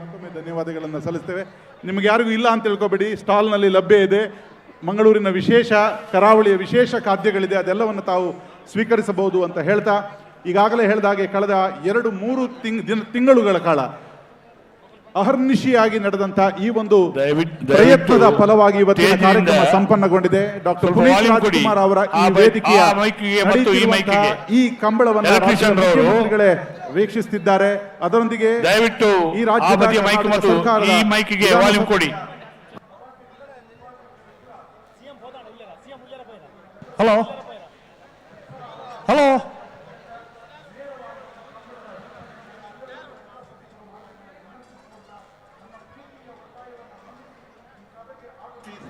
[SPEAKER 9] ಮತ್ತೊಮ್ಮೆ ಧನ್ಯವಾದಗಳನ್ನು ಸಲ್ಲಿಸ್ತೇವೆ. ನಿಮಗೆ ಯಾರಿಗೂ ಇಲ್ಲ ಅಂತ ತಿಳ್ಕೊಬೇಡಿ, ಸ್ಟಾಲ್ನಲ್ಲಿ ಲಭ್ಯ ಇದೆ. ಮಂಗಳೂರಿನ ವಿಶೇಷ, ಕರಾವಳಿಯ ವಿಶೇಷ ಖಾದ್ಯಗಳಿದೆ, ಅದೆಲ್ಲವನ್ನು ತಾವು ಸ್ವೀಕರಿಸಬಹುದು ಅಂತ ಹೇಳ್ತಾ, ಈಗಾಗಲೇ ಹೇಳಿದ ಹಾಗೆ ಕಳೆದ 2-3 ತಿಂಗಳುಗಳ ಕಾಲ ಅಹರ್ನಿಶಿಯಾಗಿ ನಡೆದಂತ ಈ ಒಂದು ಪ್ರಯತ್ನದ ಫಲವಾಗಿ ಇವತ್ತಿನ ಕಾರ್ಯಕ್ರಮ ಸಂಪನ್ನಗೊಂಡಿದೆ. ಡಾಕ್ಟರ್ ಪುನೀತ್ ರಾಜ್ಕುಮಾರ್ ಅವರ ಈ ವೇದಿಕೆಯ ಈ ಕಂಬಳವನ್ನು ಮುಖ್ಯಮಂತ್ರಿಗಳೇ ವೀಕ್ಷಿಸುತ್ತಿದ್ದಾರೆ. ಅದರೊಂದಿಗೆ
[SPEAKER 5] ದಯವಿಟ್ಟು
[SPEAKER 9] ಈ ರಾಜ್ಯದ
[SPEAKER 5] ಈ ಮೈಕಿಗೆ ವಾಲ್ಯೂಮ್ ಕೊಡಿ.
[SPEAKER 8] ಹಲೋ ಹಲೋ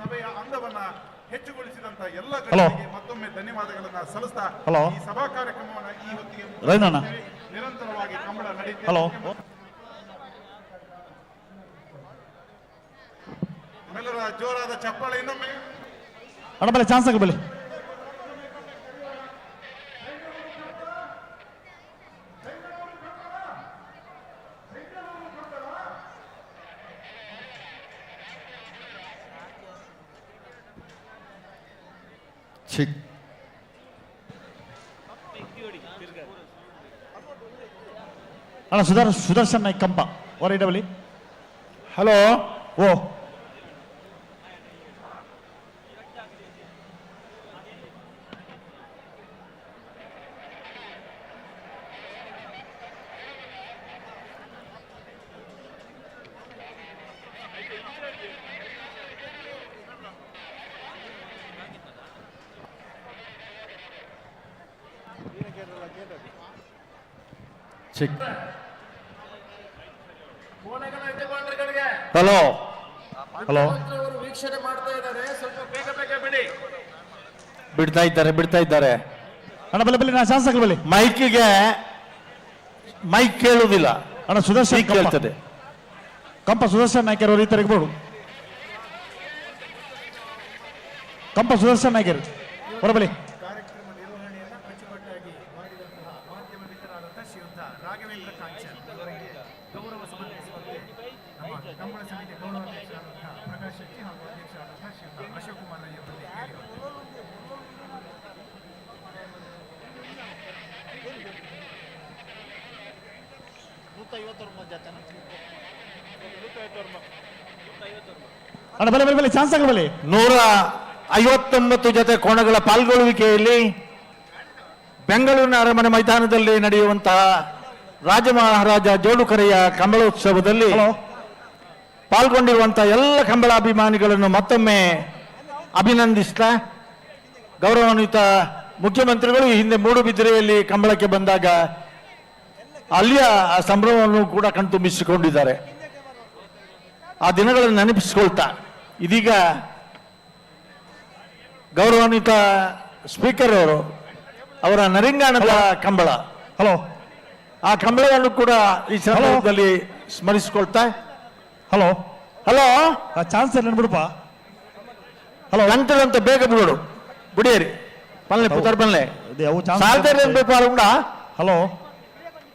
[SPEAKER 9] ಸಭೆಯ ಅಂದವನ್ನ ಹೆಚ್ಚುಗೊಳಿಸಿದಂತ ಎಲ್ಲ ಗಣ್ಯರಿಗೆ ಮತ್ತೊಮ್ಮೆ ಧನ್ಯವಾದಗಳನ್ನ ಸಲ್ಲಿಸ್ತಾ, ಈ ಸಭಾ ಕಾರ್ಯಕ್ರಮವನ್ನು ಈ ಹೊತ್ತಿಗೆ ನಿರಂತರವಾಗಿ ಕಂಬಳ ನಡೆಯುತ್ತೆ. ನಮ್ಮೆಲ್ಲರ ಜೋರಾದ ಚಪ್ಪಾಳೆ ಇನ್ನೊಮ್ಮೆ
[SPEAKER 8] ಅಣ್ಣ ಬಲೆ ಚಾನ್ಸ್ ಆಗಿ ಬಲೆ. ಅಣ್ಣ ಸುದರ್ಶನ್ ನಾಯ್ಕ್ ಕಂಪ ಹೊರಡಬಲಿ.
[SPEAKER 9] ಹಲೋ
[SPEAKER 8] ಓ
[SPEAKER 4] ಹಲೋ
[SPEAKER 8] ಹಲೋ
[SPEAKER 13] ವೀಕ್ಷಣೆ ಮಾಡ್ತಾ ಇದ್ದಾರೆ, ಸ್ವಲ್ಪ ಬೇಗ ಬೇಗ ಬಿಡಿ.
[SPEAKER 4] ಬಿಡ್ತಾ ಇದ್ದಾರೆ
[SPEAKER 8] ಅಣ್ಣ ಬಲ್ಲಿ ಬಲ್ಲಿ ನಾ ಶಾಸಕ ಬಲ್ಲಿ
[SPEAKER 4] ಮೈಕಿಗೆ ಮೈಕ್ ಕೇಳುವುದಿಲ್ಲ
[SPEAKER 8] ಅಣ್ಣ ಸುದರ್ಶನ್
[SPEAKER 4] ಕೇಳ್ತದೆ.
[SPEAKER 8] ಕಂಪ ಸುದರ್ಶನ್ ನಾಯ್ಕರ್ ಈ ತೆರಗಬಹುದು. ಕಂಪ ಸುದರ್ಶನ್ ನಾಯ್ಕರ್ ಹೊರಬಲಿ. ಅಣ್ಣ ಬಲೆ ಬಲೆ ಬಲೆ ಚಾನ್ಸ್ ಆಗಲಿ ಬಲೆ.
[SPEAKER 4] 159 ಜೊತೆ ಕೋಣಗಳ ಪಾಲ್ಗೊಳ್ಳುವಿಕೆಯಲ್ಲಿ ಬೆಂಗಳೂರಿನ ಅರಮನೆ ಮೈದಾನದಲ್ಲಿ ನಡೆಯುವಂತಹ ರಾಜಮಹಾರಾಜ ಜೋಡುಕರೆಯ ಕಂಬಳೋತ್ಸವದಲ್ಲಿ ಪಾಲ್ಗೊಂಡಿರುವಂತಹ ಎಲ್ಲ ಕಂಬಳಾಭಿಮಾನಿಗಳನ್ನು ಮತ್ತೊಮ್ಮೆ ಅಭಿನಂದಿಸ್ತಾ, ಗೌರವಾನ್ವಿತ ಮುಖ್ಯಮಂತ್ರಿಗಳು ಈ ಹಿಂದೆ ಮೂಡುಬಿದಿರೆಯಲ್ಲಿ ಕಂಬಳಕ್ಕೆ ಬಂದಾಗ ಅಲ್ಲಿಯ ಆ ಸಂಭ್ರಮವನ್ನು ಕೂಡ ಕಣ್ತುಂಬಿಸಿಕೊಂಡಿದ್ದಾರೆ. ಆ ದಿನಗಳನ್ನು ನೆನಪಿಸಿಕೊಳ್ತಾ ಇದೀಗ ಗೌರವಾನ್ವಿತ ಸ್ಪೀಕರ್ ಅವರು ಅವರ ನರಿಂಗಾಣದ ಕಂಬಳ,
[SPEAKER 8] ಹಲೋ,
[SPEAKER 4] ಆ ಕಂಬಳವನ್ನು ಕೂಡ ಈ ಸಂದರ್ಭದಲ್ಲಿ ಸ್ಮರಿಸಿಕೊಳ್ತಾ,
[SPEAKER 8] ಹಲೋ
[SPEAKER 4] ಹಲೋ
[SPEAKER 8] ಚಾನ್ಸ್ ಇಲ್ಲ ಬಿಡುಪ. ಹಲೋ
[SPEAKER 4] ಗಂಟೆದಂತ ಬೇಗ ಬಿಡು ಬಿಡಿಯರಿ ಪಲ್ಲೆ ಪುತ್ತರ್ ಪಲ್ಲೆ ಸಾಲ್ದ.
[SPEAKER 8] ಹಲೋ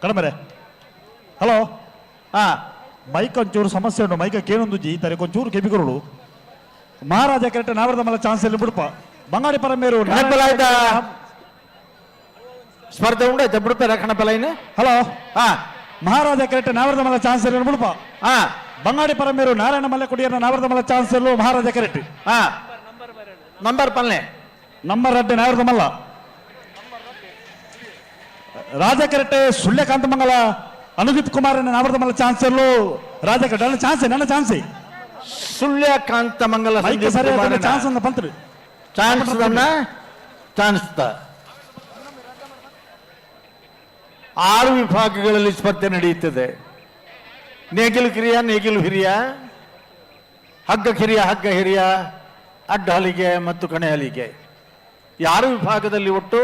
[SPEAKER 8] ಕಡಿಮೆ. ಹಲೋ ಮೈಕ್ ಒಂಚೂರು ಸಮಸ್ಯೆ ಉಂಟು. ಮೈಕಕ್ಕೆ ಏನೊಂದು ಜಿ ತಾರೆ ಒಂಚೂರು ಕೆಬಿಗರುಳು ಮಹಾರಾಜ ಕೆರೆಟ ನಾವರದ ಮಲ್ಲ ಚಾನ್ಸ್ ಇಲ್ಲ ಬಿಡುಪ. ಬಂಗಾಡಿ ಪರಮೇರು
[SPEAKER 4] ಸ್ಪರ್ಧೆ ಉಂಡಾಯ್ತಾ ಬಿಡುಪ ಕಣಪಲೈನ.
[SPEAKER 8] ಹಲೋ ಮಹಾರಾಜ ಕೆರೆಟ ನಾವರದ ಮಲ್ಲ ಚಾನ್ಸ್ ಇಲ್ಲ ಬಿಡುಪ. ಬಂಗಾಡಿ ಪರಮೇರು ನಾರಾಯಣ ಮಲ್ಲ ಕುಡಿಯನ್ನ ನಾವರದ ಮಲ್ಲ ಚಾನ್ಸ್ ಇಲ್ಲ ಮಹಾರಾಜ ಕೆರೆಟ್
[SPEAKER 4] ನಂಬರ್ ಪಲ್ಲೆ
[SPEAKER 8] ನಂಬರ್ ಅಡ್ಡೆ ನಾವರದ ಮಲ್ಲ ರಾಜ ಕೆರೆಟ್ಟೆ ಸುಳ್ಯಕಾಂತ ಮಂಗಲ ಅನುಜಿತ್ ಕುಮಾರ್ ನಾವರದ ಮಲ್ಲ ಚಾನ್ಸ್ ಇಲ್ಲ ರಾಜ ಕೆರೆಟ್ ನನ್ನ ಚಾನ್ಸ್ ನನ್ನ ಚಾನ್ಸೇ
[SPEAKER 4] ಸುಳ್ಯಕಾಂತ ಮಂಗಲ
[SPEAKER 8] ಚಾನ್ಸ್ ಅಂತ ಬಂತ್ರಿ.
[SPEAKER 4] ಚಾನ್ಸ್ 6 ವಿಭಾಗಗಳಲ್ಲಿ ಸ್ಪರ್ಧೆ ನಡೆಯುತ್ತದೆ. ನೇಗಿಲು ಕಿರಿಯ, ನೇಗಿಲು ಹಿರಿಯ, ಹಗ್ಗ ಕಿರಿಯ, ಹಗ್ಗ ಹಿರಿಯ, ಅಡ್ಡ ಹಲಿಗೆ ಮತ್ತು ಕಣೆ ಹಲಿಗೆ, 6 ವಿಭಾಗದಲ್ಲಿ ಒಟ್ಟು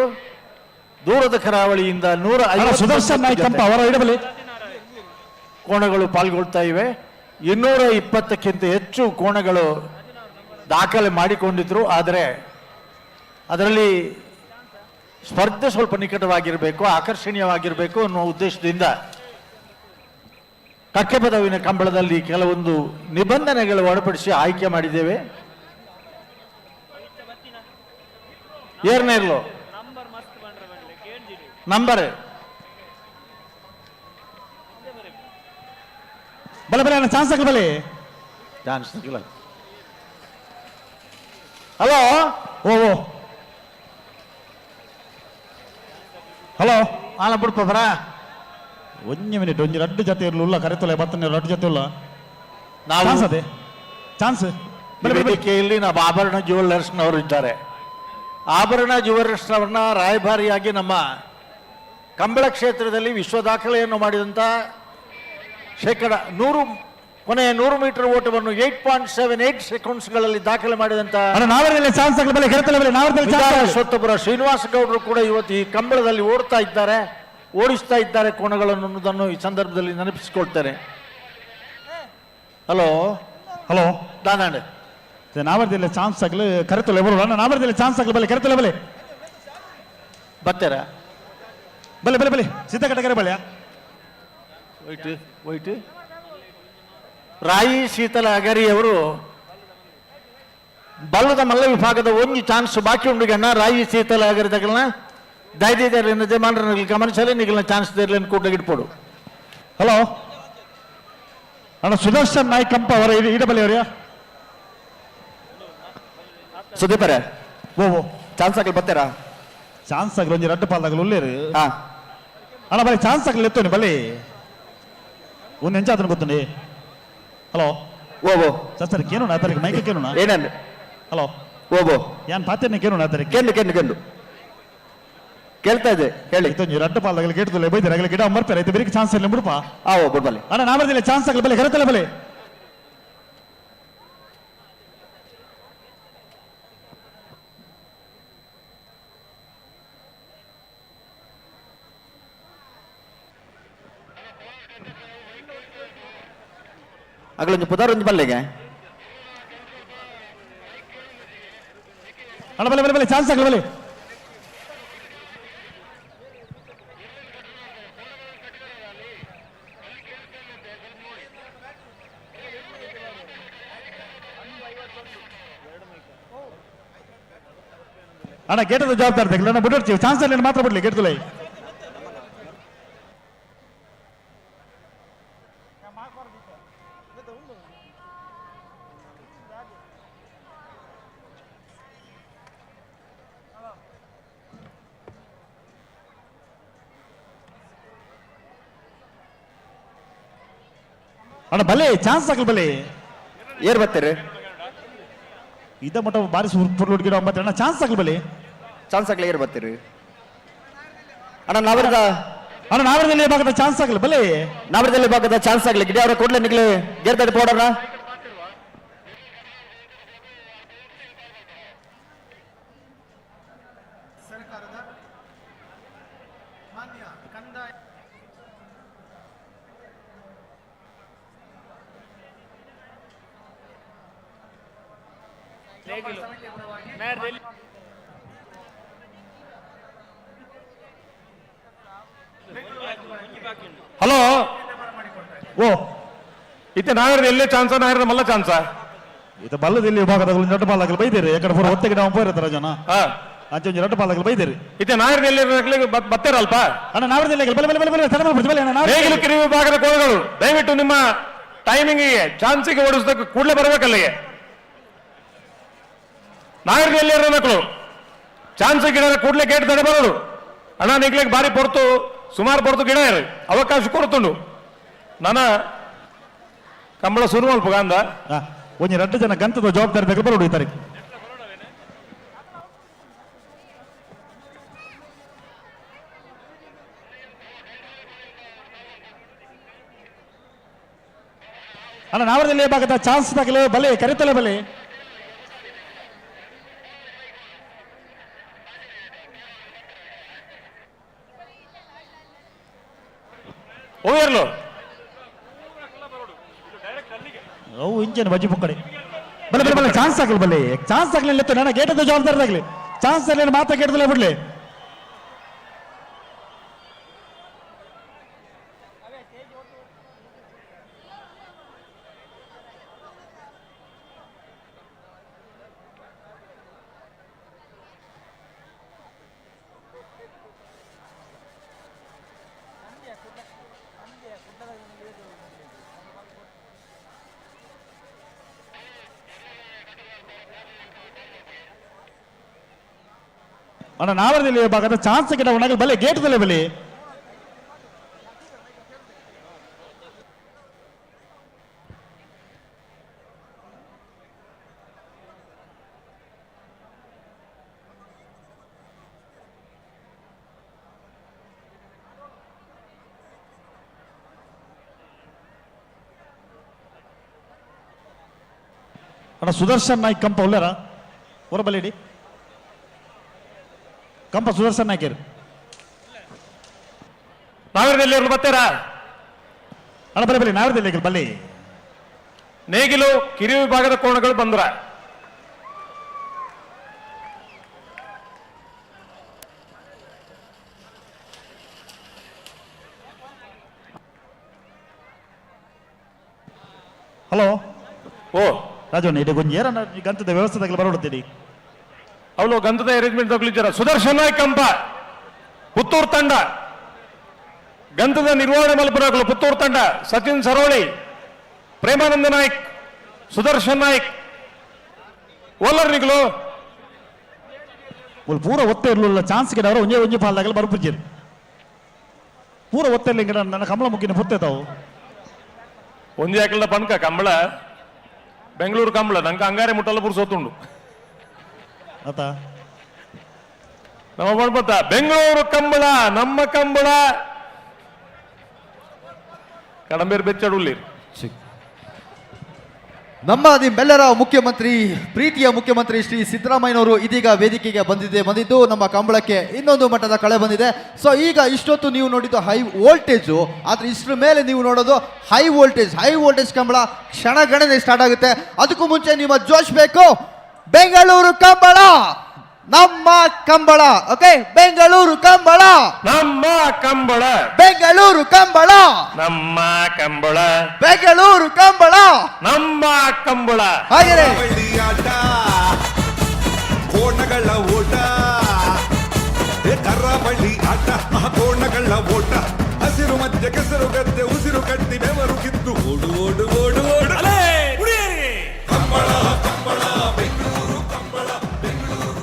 [SPEAKER 4] ದೂರದ ಕರಾವಳಿಯಿಂದ
[SPEAKER 8] 150
[SPEAKER 4] ಕೋಣಗಳು ಪಾಲ್ಗೊಳ್ತಾ ಇವೆ. 220ಕ್ಕಿಂತ ಹೆಚ್ಚು ಕೋಣಗಳು ದಾಖಲೆ ಮಾಡಿಕೊಂಡಿದ್ರು. ಆದರೆ ಅದರಲ್ಲಿ ಸ್ಪರ್ಧೆ ಸ್ವಲ್ಪ ನಿಕಟವಾಗಿರಬೇಕು, ಆಕರ್ಷಣೀಯವಾಗಿರಬೇಕು ಅನ್ನುವ ಉದ್ದೇಶದಿಂದ ಕಕ್ಕೆ ಪದವಿನ ಕಂಬಳದಲ್ಲಿ ಕೆಲವೊಂದು ನಿಬಂಧನೆಗಳು ಒಳಪಡಿಸಿ ಆಯ್ಕೆ ಮಾಡಿದ್ದೇವೆ. ಏರ್ನೇರ್ಲು ನಂಬರ್
[SPEAKER 8] ಬಲೆ ಬಲೆ ಚಾನ್ಸ್ ಆಗಲಿ ಬಲೆ
[SPEAKER 4] ಚಾನ್ಸ್ ಆಗಿಲ್ಲ. ಹಲೋ
[SPEAKER 8] ಓ ಹಲೋ
[SPEAKER 4] ಆಲ ಬಿಡ್ಪ ಬರ
[SPEAKER 8] ಒಂಜಿ ಮಿನಿಟ್ ಒಂಜಿ 2 ಜೊತೆ ಇರಲಿಲ್ಲ ಕರೆತೊಲೆ ಬತ್ತನೆ 2 ಜೊತೆ ಇಲ್ಲ
[SPEAKER 4] ನಾವು
[SPEAKER 8] ಚಾನ್ಸ್ ಅದೇ ಚಾನ್ಸ್
[SPEAKER 4] ವೇದಿಕೆಯಲ್ಲಿ ನಾವು ಆಭರಣ ಜ್ಯುವೆಲ್ಲರ್ಸ್ನವರು ಇದ್ದಾರೆ. ಆಭರಣ ಜ್ಯುವೆಲ್ಲರ್ಸ್ನವ್ರನ್ನ ರಾಯಭಾರಿಯಾಗಿ ನಮ್ಮ ಕಂಬಳ ಕ್ಷೇತ್ರದಲ್ಲಿ ವಿಶ್ವ ದಾಖಲೆಯನ್ನು ಮಾಡಿದಂಥ ಶೇಕಡ 100 ಕೊನೆಯ 100 ಮೀಟರ್ ಓಟವನ್ನು 8.78 ಸೆಕೆಂಡ್ಸ್ಗಳಲ್ಲಿ ದಾಖಲೆ ಮಾಡಿದಂಥ ಸ್ವತ್ತಪುರ ಶ್ರೀನಿವಾಸ ಗೌಡರು ಕೂಡ ಇವತ್ತು ಈ ಕಂಬಳದಲ್ಲಿ ಓಡಿಸ್ತಾ ಇದ್ದಾರೆ ಕೋಣಗಳನ್ನು ಅನ್ನೋದನ್ನು ಈ ಸಂದರ್ಭದಲ್ಲಿ ನೆನಪಿಸಿಕೊಳ್ತಾರೆ. ಹಲೋ
[SPEAKER 8] ಹಲೋ
[SPEAKER 4] ದಾನಾಂಡೆ
[SPEAKER 8] ನಾವರ್ದಿಲ್ಲ ಚಾನ್ಸ್ ಆಗಲಿ ಕರೆತೊಲೆ ಬರೋಲ್ಲ ನಾವರ್ದಿಲ್ಲ ಚಾನ್ಸ್ ಆಗಲಿ ಬಲೆ ಕರೆತೊಲೆ ಬಲೆ
[SPEAKER 4] ಬರ್ತಾರ
[SPEAKER 8] ಬಲೆ ಬಲೆ ಬಲೆ ಸಿದ್ಧಕಟ್ಟಗೆರೆ ಬಲ್ಯ
[SPEAKER 4] ವೈಟ್ ರಾಯಿ ಶೀತಲ ಅಗರಿಯವರು ಬಲ್ಲದ ಮಲ್ಲ ವಿಭಾಗದ ಒಂದು ಚಾನ್ಸ್ ಬಾಕಿ ಉಂಡುಗಣ್ಣ ರಾಯಿ ಶೀತಲ ಅಗರಿದಗಳನ್ನ ದಯದಿದ್ದಾರೆ ಯಜಮಾನರಲ್ಲಿ ಗಮನಿಸಲಿ ನಿಗಲಿನ ಚಾನ್ಸ್ ದೇರ್ಲಿನ ಕೂಡ ಇಟ್ಪೋಡು.
[SPEAKER 8] ಹಲೋ ಅಣ್ಣ ಸುದರ್ಶನ್ ನಾಯ್ಕ್ ಕಂಪ ಅವರ ಇಡಬಲಿ ಅವರ್ಯಾ
[SPEAKER 4] ಸುದೀಪರೇ
[SPEAKER 8] ಓ
[SPEAKER 4] ಚಾನ್ಸ್ ಆಗಲಿ ಬರ್ತಾರಾ?
[SPEAKER 8] ಚಾನ್ಸ್ ಆಗಲಿ ಒಂಜಿ 2 ಪಾಲ್ದಾಗಲು ಉಳ್ಳೇರು ಅಣ್ಣ ಬರೀ ಚಾನ್ಸ್ ಆಗಲಿ ಎತ್ತೋನಿ ಬಲ್ಲಿ ಒಂದು ಎಂಚಾತನ ಗೊತ್ತುಂಡಿ. ಹಲೋ
[SPEAKER 4] ಓ
[SPEAKER 8] ಸರ್ ಕೇನು ಆತರಿಗೆ ಮೈಕ ಕೇನು
[SPEAKER 4] ಏನಂದ್ರೆ
[SPEAKER 8] ಹಲೋ
[SPEAKER 4] ಓ
[SPEAKER 8] ಯಾನ್ ಪಾತ್ಯನ ಕೇನು ಆತರಿಗೆ
[SPEAKER 4] ಕೆಂಡು
[SPEAKER 7] ಕೇಳ್ತಾ ಇದೆ ಹೇಳಿ.
[SPEAKER 8] ರಟ್ಟು ಪಾಲದಲ್ಲಿ ಕೇಳ್ತಲ್ಲ ಬೈತಾರೆ ಗಿಡ ಬರ್ತಾರೆ ಐತೆ ಬೇರೆ ಚಾನ್ಸ್ ಇಲ್ಲ ಬಿಡಪ್ಪ.
[SPEAKER 7] ಬಿಡ್ಬಲ್ಲಿ
[SPEAKER 8] ಅಣ್ಣ ನಾಮರ್ದಿಲ್ಲ ಚಾನ್ಸ್ ಆಗಲಿ ಬಲೆ ಕರೆತಲ್ಲ ಬಲೆ.
[SPEAKER 7] ಅಗಲೊಂದು ಪುದಾರೊಂದು ಬಲ್ಲೆಗೆ
[SPEAKER 8] ಅಣ್ಣ ಬಲೆ ಬಲೆ ಬಲೆ ಚಾನ್ಸ್ ಆಗಲಿ ಬಲೆ. ಅಣ್ಣ ಗೇಟದ ಜವಾಬ್ದಾರಿ ತೆಗಲಿ ಅಣ್ಣ ಬಿಡ್ತೀವಿ ಚಾನ್ಸ್ ಅಲ್ಲಿ ಮಾತ್ರ ಬಿಡ್ಲಿ ಗೇಟ್ ತುಲೈ. ಅಣ್ಣ ಬಲೆ ಚಾನ್ಸ್ ಆಗಲಿ ಬಲೆ
[SPEAKER 7] ಏರ್ ಬರ್ತೀರಿ
[SPEAKER 8] ಇದ ಮಟ್ಟ ಬಾರಿ ಸೂಪರ್ ಲೋಡ್ ಗಿಡ ಮತ್ತೆ ಅಣ್ಣ ಚಾನ್ಸ್ ಆಗಲಿ ಬಲೆ
[SPEAKER 7] ಚಾನ್ಸ್ ಆಗ್ಲಿ ಏರ್ ಬರ್ತೀರಿ ಅಣ್ಣ ನಾವರದ
[SPEAKER 8] ಅಣ್ಣ ನಾವರದಲ್ಲಿ ಭಾಗದ ಚಾನ್ಸ್ ಆಗಲಿ ಬಲೆ
[SPEAKER 7] ನಾವರದಲ್ಲಿ ಭಾಗದ ಚಾನ್ಸ್ ಆಗ್ಲಿ ಗಿಡ ಅವರ ಕೂಡಲೇ ನಿಗ್ಲಿ ಗೇರ್ ತಡಿ ಪೋಡೋಣ.
[SPEAKER 10] ಹಲೋ
[SPEAKER 8] ಓ
[SPEAKER 10] ಇತ್ತೆ ನಾಯರ್ ಎಲ್ಲೇ ಚಾನ್ಸ ನಾಯರ್ ಮಲ್ಲ ಚಾನ್ಸ
[SPEAKER 8] ಇದು ಬಲ್ಲದಲ್ಲಿ ಭಾಗದ ರಟ್ಟು ಪಾಲಾಗಲಿ ಬೈದೇರಿ ಯಾಕಡೆ ಫೋರ್ ಒತ್ತೆ ಗಿಡ ಹೋಗಿರ್ತಾರ ಜನ ಅಂಚೆ ರಟ್ಟು ಪಾಲಾಗಲಿ ಬೈದೇರಿ
[SPEAKER 10] ಇತ್ತೆ ನಾಯರ್ ಎಲ್ಲಿ ಬತ್ತೇರಲ್ಪ
[SPEAKER 8] ಅಣ್ಣ ನಾವರದಲ್ಲಿ ಬಲೆ ಬಲೆ ಬಲೆ ಬಲೆ ತಲೆ ಬಲೆ ಅಣ್ಣ
[SPEAKER 10] ನೇಗಿಲು ಕಿರಿ ವಿಭಾಗದ ಕೋಣಗಳು ದಯವಿಟ್ಟು ನಿಮ್ಮ ಟೈಮಿಂಗಿಗೆ ಚಾನ್ಸಿಗೆ ಓಡಿಸೋದಕ್ಕೆ ಕೂಡಲೇ ಬರಬೇಕಲ್ಲಿಗೆ. ನಾಯರ್ ಎಲ್ಲಿ ಮಕ್ಕಳು ಚಾನ್ಸ್ ಗಿಡ ಕೂಡಲೇ ಗೇಟ್ ತಡೆ ಬರೋದು ಅಣ್ಣ ನಿಗ್ಲಿಕ್ಕೆ ಬಾರಿ ಪೊರ್ತು ಸುಮಾರು ಪೊರ್ತು ಗಿಡ ಇರಿ ಅವಕಾಶ ಕೊಡ್ತುಂಡು ನಾನ ಕಂಬಳ ಶುರು ಮಲ್ಪ ಗಾಂಧ
[SPEAKER 8] ಒಂಜಿ 2 ಜನ ಗಂತದ ಜವಾಬ್ದಾರಿ ತೆಗೆದು ಬರೋಡು ಈ ತಾರೀಕು. ಅಣ್ಣ ನಾವರದಲ್ಲಿ ಭಾಗದ ಚಾನ್ಸ್ ತಗಲೆ ಬಲೆ ಕರಿತಲೆ ಬಲೆ
[SPEAKER 10] ಹೋಗಿರ್ಲು
[SPEAKER 8] ಅವು ಇಂಚೇನು ಬಜ್ಜಿ ಪುಕ್ಕಡೆ ಬಲೆ ಬಲೆ ಬಲೆ ಚಾನ್ಸ್ ಆಗಲಿ ಬಲೆ ಚಾನ್ಸ್ ಆಗಲಿ ಇತ್ತು ನನ್ನ ಗೇಟದ ಜವಾಬ್ದಾರಿ ಆಗಲಿ ಚಾನ್ಸ್ ಅಲ್ಲಿ ಮಾತ್ರ ಗೇಟದಲ್ಲೇ ಬಿಡ್ಲಿ. ಅಣ್ಣ ನಾವರದಲ್ಲಿ ಭಾಗದ ಚಾನ್ಸ್ ಗಿಡ ಒಣಗಲಿ ಬಲೆ ಗೇಟದಲ್ಲೇ ಬಲೆ ಅಣ್ಣ ಸುದರ್ಶನ್ ನಾಯ್ಕ್ ಕಂಪ ಒಳ್ಳೆರ ಹೊರ ಬಲೇಡಿ ಕಂಪ ಸುದರ್ಶನ್ ನಾಯ್ಕರು
[SPEAKER 10] ನಾವರದಲ್ಲಿ ಬರ್ತೀರಾ
[SPEAKER 8] ಅಣ್ಣ ಬಲೆ ಬಲೆ ನಾವರದಲ್ಲಿ ಬಲೆ
[SPEAKER 10] ನೇಗಿಲು ಕಿರಿ ವಿಭಾಗದ ಕೋಣಗಳು ಬಂದ್ರ
[SPEAKER 8] ಹಲೋ
[SPEAKER 10] ಓ
[SPEAKER 8] ರಾಜವಣ್ಣ ಇದು ಗೊಂಜಿ ಏರನ್ನ ಗಂತದ ವ್ಯವಸ್ಥೆ ಬರೋಡ್ತೀರಿ
[SPEAKER 10] ಅವಳು ಗಂಧದ ಅರೇಂಜ್ಮೆಂಟ್ ತಗೊಳ್ಳಿದ್ದಾರ ಸುದರ್ಶನ್ ನಾಯ್ಕ್ ಕಂಪ ಪುತ್ತೂರು ತಂಡ ಗಂಧದ ನಿರ್ವಹಣೆ ಮಲ್ಪುರಗಳು ಪುತ್ತೂರು ತಂಡ ಸಚಿನ್ ಸರೋಳಿ ಪ್ರೇಮಾನಂದ ನಾಯ್ಕ್ ಸುದರ್ಶನ್ ನಾಯ್ಕ್ ಓಲರ್ನಿಗಳು
[SPEAKER 8] ಪೂರ ಒತ್ತೆ ಇರಲಿಲ್ಲ ಚಾನ್ಸ್ ಗಿಡ ಅವರು ಒಂಜೆ ಒಂಜಿ ಪಾಲ್ದಾಗಲಿ ಬರ್ಪುಜ್ಜಿರಿ ಪೂರ ಒತ್ತೆ ಇಲ್ಲ ಗಿಡ ನನ್ನ ಕಮಲ ಮುಕ್ಕಿನ ಪುತ್ತೇತಾವು
[SPEAKER 10] ಒಂಜಿ ಹಾಕಲ್ದ ಪನ್ಕ ಕಂಬಳ ಬೆಂಗಳೂರು ಕಂಬಳ ನಂಗೆ ಅಂಗಾರೆ ಮುಟ್ಟಲ್ಲ ಪುರ್ ಸೋತುಂಡು
[SPEAKER 8] ಆತ
[SPEAKER 5] ನಮ್ಮ ಗಣಪತ ಬೆಂಗಳೂರು ಕಂಬಳ ನಮ್ಮ ಕಂಬಳ ಕಡಂಬೇರು ಬೆಚ್ಚಡುಲ್ಲಿ
[SPEAKER 23] ನಮ್ಮ ನಿಮ್ಮೆಲ್ಲರ ಮುಖ್ಯಮಂತ್ರಿ, ಪ್ರೀತಿಯ ಮುಖ್ಯಮಂತ್ರಿ ಶ್ರೀ ಸಿದ್ದರಾಮಯ್ಯನವರು ಇದೀಗ ವೇದಿಕೆಗೆ ಬಂದಿದ್ದು ನಮ್ಮ ಕಂಬಳಕ್ಕೆ ಇನ್ನೊಂದು ಮಟ್ಟದ ಕಳೆ ಬಂದಿದೆ. ಸೊ ಈಗ ಇಷ್ಟೊತ್ತು ನೀವು ನೋಡಿದ್ದು ಹೈ ವೋಲ್ಟೇಜು, ಆದರೆ ಇಷ್ಟರ ಮೇಲೆ ನೀವು ನೋಡೋದು ಹೈ ವೋಲ್ಟೇಜ್ ಕಂಬಳ ಕ್ಷಣಗಣನೆ ಸ್ಟಾರ್ಟ್ ಆಗುತ್ತೆ. ಅದಕ್ಕೂ ಮುಂಚೆ ನಿಮ್ಮ ಜೋಶ್ ಬೇಕು. ಬೆಂಗಳೂರು ಕಂಬಳ ನಮ್ಮ ಕಂಬಳ. ಓಕೆ, ಬೆಂಗಳೂರು ಕಂಬಳ
[SPEAKER 5] ನಮ್ಮ ಕಂಬಳ,
[SPEAKER 23] ಬೆಂಗಳೂರು ಕಂಬಳ
[SPEAKER 5] ನಮ್ಮ ಕಂಬಳ,
[SPEAKER 23] ಬೆಂಗಳೂರು ಕಂಬಳ
[SPEAKER 5] ನಮ್ಮ ಕಂಬಳ.
[SPEAKER 23] ಹಾಗೆ
[SPEAKER 15] ಆಟ ಕೋಣಗಳ ಓಟ, ಕರ್ರಬಳ್ಳಿ ಆಟ ಕೋಣಗಳ ಓಟ, ಹಸಿರು ಮಧ್ಯೆ ಕೆಸರು ಗದ್ದೆ ಉಸಿರು ಕಟ್ಟಿ ಬೆವರು ಕಿತ್ತು ಓಡು ಓಡು ಓಡು ಓಡು ಕಂಬಳ ಕಂಬಳ ಬೆಂಗಳೂರು ಕಂಬಳ ಬೆಂಗಳೂರು.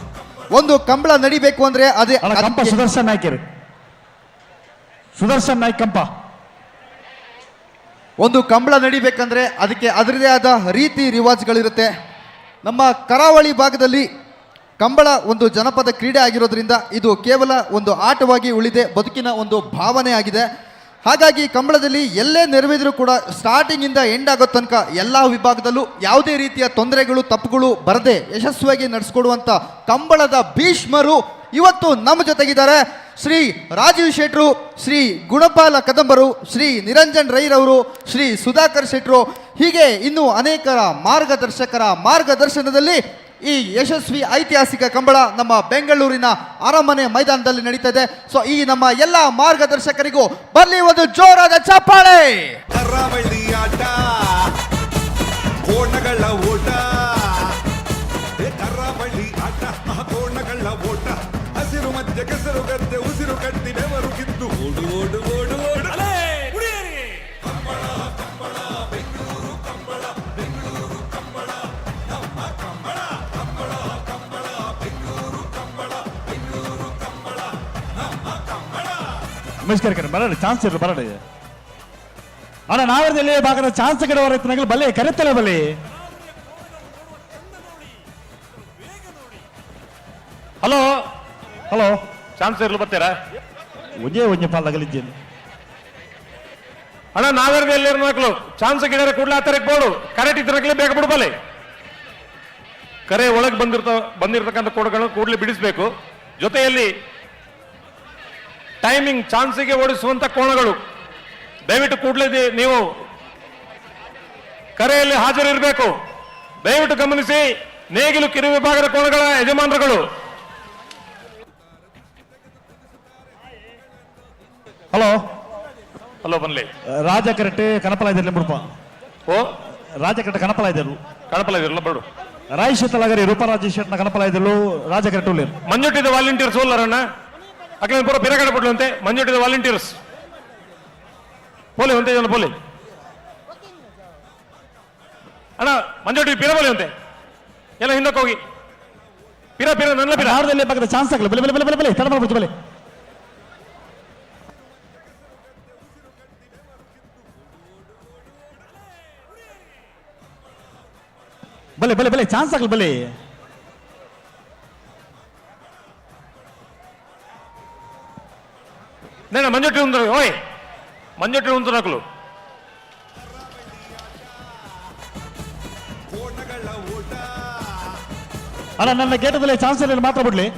[SPEAKER 23] ಒಂದು ಕಂಬಳ ನಡಿಬೇಕು ಅಂದ್ರೆ ಅದೇ
[SPEAKER 8] ಕಂಪ ಸುದರ್ಶನ್ ನಾಯ್ಕರು, ಸುದರ್ಶನ್ ನಾಯ್ಕ ಕಂಪ.
[SPEAKER 23] ಒಂದು ಕಂಬಳ ನಡಿಬೇಕಂದ್ರೆ ಅದಕ್ಕೆ ಅದರದೇ ಆದ ರೀತಿ ರಿವಾಜ್ಗಳಿರುತ್ತೆ. ನಮ್ಮ ಕರಾವಳಿ ಭಾಗದಲ್ಲಿ ಕಂಬಳ ಒಂದು ಜನಪದ ಕ್ರೀಡೆ ಆಗಿರೋದ್ರಿಂದ ಇದು ಕೇವಲ ಒಂದು ಆಟವಾಗಿ ಉಳಿದೆ ಬದುಕಿನ ಒಂದು ಭಾವನೆ ಆಗಿದೆ. ಹಾಗಾಗಿ ಕಂಬಳದಲ್ಲಿ ಎಲ್ಲೇ ನೆರವೇದರೂ ಕೂಡ ಸ್ಟಾರ್ಟಿಂಗಿಂದ ಎಂಡ್ ಆಗೋ ತನಕ ಎಲ್ಲ ವಿಭಾಗದಲ್ಲೂ ಯಾವುದೇ ರೀತಿಯ ತೊಂದರೆಗಳು ತಪ್ಪುಗಳು ಬರದೆ ಯಶಸ್ವಿಯಾಗಿ ನಡೆಸ್ಕೊಡುವಂಥ ಕಂಬಳದ ಭೀಷ್ಮರು ಇವತ್ತು ನಮ್ಮ ಜೊತೆಗಿದ್ದಾರೆ. ಶ್ರೀ ರಾಜೀವ್ ಶೆಟ್ರು, ಶ್ರೀ ಗುಣಪಾಲ ಕದಂಬರು, ಶ್ರೀ ನಿರಂಜನ್ ರೈರವರು, ಶ್ರೀ ಸುಧಾಕರ್ ಶೆಟ್ರು, ಹೀಗೆ ಇನ್ನೂ ಅನೇಕರ ಮಾರ್ಗದರ್ಶಕರ ಮಾರ್ಗದರ್ಶನದಲ್ಲಿ ಈ ಯಶಸ್ವಿ ಐತಿಹಾಸಿಕ ಕಂಬಳ ನಮ್ಮ ಬೆಂಗಳೂರಿನ ಅರಮನೆ ಮೈದಾನದಲ್ಲಿ ನಡೀತಾ ಇದೆ. ಸೊ ಈ ನಮ್ಮ ಎಲ್ಲ ಮಾರ್ಗದರ್ಶಕರಿಗೂ ಬರಲಿ ಒಂದು ಜೋರಾದ ಚಪ್ಪಾಳೆ.
[SPEAKER 15] ಕರಾವಳಿ ಆಟ ಕೋಣಗಳ ಓಟ, ಕರಾವಳಿ ಆಟ ಕೋಣಗಳ ಓಟ, ಹಸಿರು ಮಧ್ಯೆ ಕೆಸರು ಗದ್ದೆ ಉಸಿರು ಕಟ್ಟಿ ಬೆವರು ಕಿತ್ತು ಓಡು ಓಡು ಓಡು ಓಡು ಕಂಬಳ ಕಂಬಳ ಬೆಂಗಳೂರು ಕಂಬಳ ಬೆಂಗಳೂರು ಕಂಬಳ ನಮ್ಮ ಕಂಬಳ ಕಂಬಳ ಕಂಬಳ ಬೆಂಗಳೂರು ಕಂಬಳ ಬೆಂಗಳೂರು ಕಂಬಳ ನಮ್ಮ ಕಂಬಳ.
[SPEAKER 8] ನಮಸ್ಕಾರ ಬರಡಿ, ಚಾನ್ಸ್ ಇರಲಿ ಬರಡಿ ಅಣ್ಣ. ನಾವಲ್ಲಿ ಭಾಗದ ಚಾನ್ಸ್ ಗಿಡವರ ರೈತನಾಗಲಿ ಬಲ್ಲೆ ಕರೆತಲೆ ಬಲ್ಲಿ.
[SPEAKER 5] ಹಲೋ
[SPEAKER 8] ಹಲೋ,
[SPEAKER 5] ಚಾನ್ಸ್ ಇರ್ಲು ಬರ್ತೀರಾ?
[SPEAKER 8] ಒಂಜೆ ಪಾಲ್ದಾಗಲಿದ್ದೇನೆ
[SPEAKER 5] ಅಣ್ಣ. ನಾವೇರ್ದು ಎಲ್ಲಿರೋ ಮಕ್ಕಳು ಚಾನ್ಸ್ ಗಿಡರೆ ಕೂಡಲೇ ಆ ತರಕ್ಕೆ ಬೋಡು ಕರೆಕ್ಟ್ ಇದ್ರಾಗಲೇ ಬೇಗ ಬಿಡ್ಬಲೆ. ಕರೆ ಒಳಗೆ ಬಂದಿರತಕ್ಕಂಥ ಕೋಡ್ಗಳನ್ನು ಕೂಡಲೇ ಬಿಡಿಸಬೇಕು. ಜೊತೆಯಲ್ಲಿ ಟೈಮಿಂಗ್ ಚಾನ್ಸಿಗೆ ಓಡಿಸುವಂತ ಕೋಣಗಳು ದಯವಿಟ್ಟು ಕೂಡಲೇ ನೀವು ಕರೆಯಲ್ಲಿ ಹಾಜರಿರಬೇಕು. ದಯವಿಟ್ಟು ಗಮನಿಸಿ. ನೇಗಿಲು ಕಿರು ವಿಭಾಗದ ಕೋಣಗಳ ಯಜಮಾನರುಗಳು.
[SPEAKER 8] ಹಲೋ
[SPEAKER 5] ಹಲೋ ಬನ್ನಿ.
[SPEAKER 8] ರಾಜ ಕರೆಕ್ಟ್ ಕನಪಲ ಇದ್ದಿರಲಿ ಬಿಡಪ್ಪ.
[SPEAKER 5] ಓ
[SPEAKER 8] ರಾಜ ಕರೆಕ್ಟ್ ಕನಪಲ ಇದ್ದರು,
[SPEAKER 5] ಕಣಪಲ ಇದಿರಲ್ಲ ಬಿಡು.
[SPEAKER 8] ರಾಯ್ ಶೀತಲಾಗರಿ ರೂಪರಾಜ ಶೆಟ್ನ ಕನಪಲ ಇದ್ದರು ರಾಜ ಕರೆಕ್ಟ್ ಉಳ್ಳಿ.
[SPEAKER 5] ಮಂಜುಟಿದ ವಾಲಂಟಿಯರ್ಸ್ ಹೋಲ್ಲರಣ್ಣ ಅಕ್ಕ ಪೂರ ಬೇರೆ ಕಡೆ ಬಿಡ್ಲಂತೆ. ಮಂಜುಟಿದ ವಾಲಂಟಿಯರ್ಸ್ ಪೋಲಿ ಒಂದೇ ಜನ ಪೋಲಿ ಅಣ್ಣ. ಮಂಜುಟಿ ಪಿರ ಪೋಲಿ ಅಂತೆ ಎಲ್ಲ ಹಿಂದಕ್ಕೆ ಹೋಗಿ ಪಿರ ನನ್ನ ಪಿರ
[SPEAKER 8] ಆರದಲ್ಲಿ ಭಾಗದ ಚಾನ್ಸ್ ಆಗಲಿ ಬಲೆ ಬಲೆ ಬಲೆ ಬಲೆ ತಡ ಮಾಡ್ಬಿಡ್ತು ಬಲೆ ಬಲೆ ಬಲೆ ಬಲೆ ಚಾನ್ಸ್ ಆಗಲಿ ಬಲೆ.
[SPEAKER 5] నేను మంజొట్టి ఉంది ఓయ్ మంజొట్టి ఉంది నాకు
[SPEAKER 8] ಅಣ್ಣ ನನ್ನ ಗೇಟದಲ್ಲಿ ಚಾನ್ಸ್ ಇಲ್ಲ ಮಾತ್ರ ಬಿಡ್ಲಿ.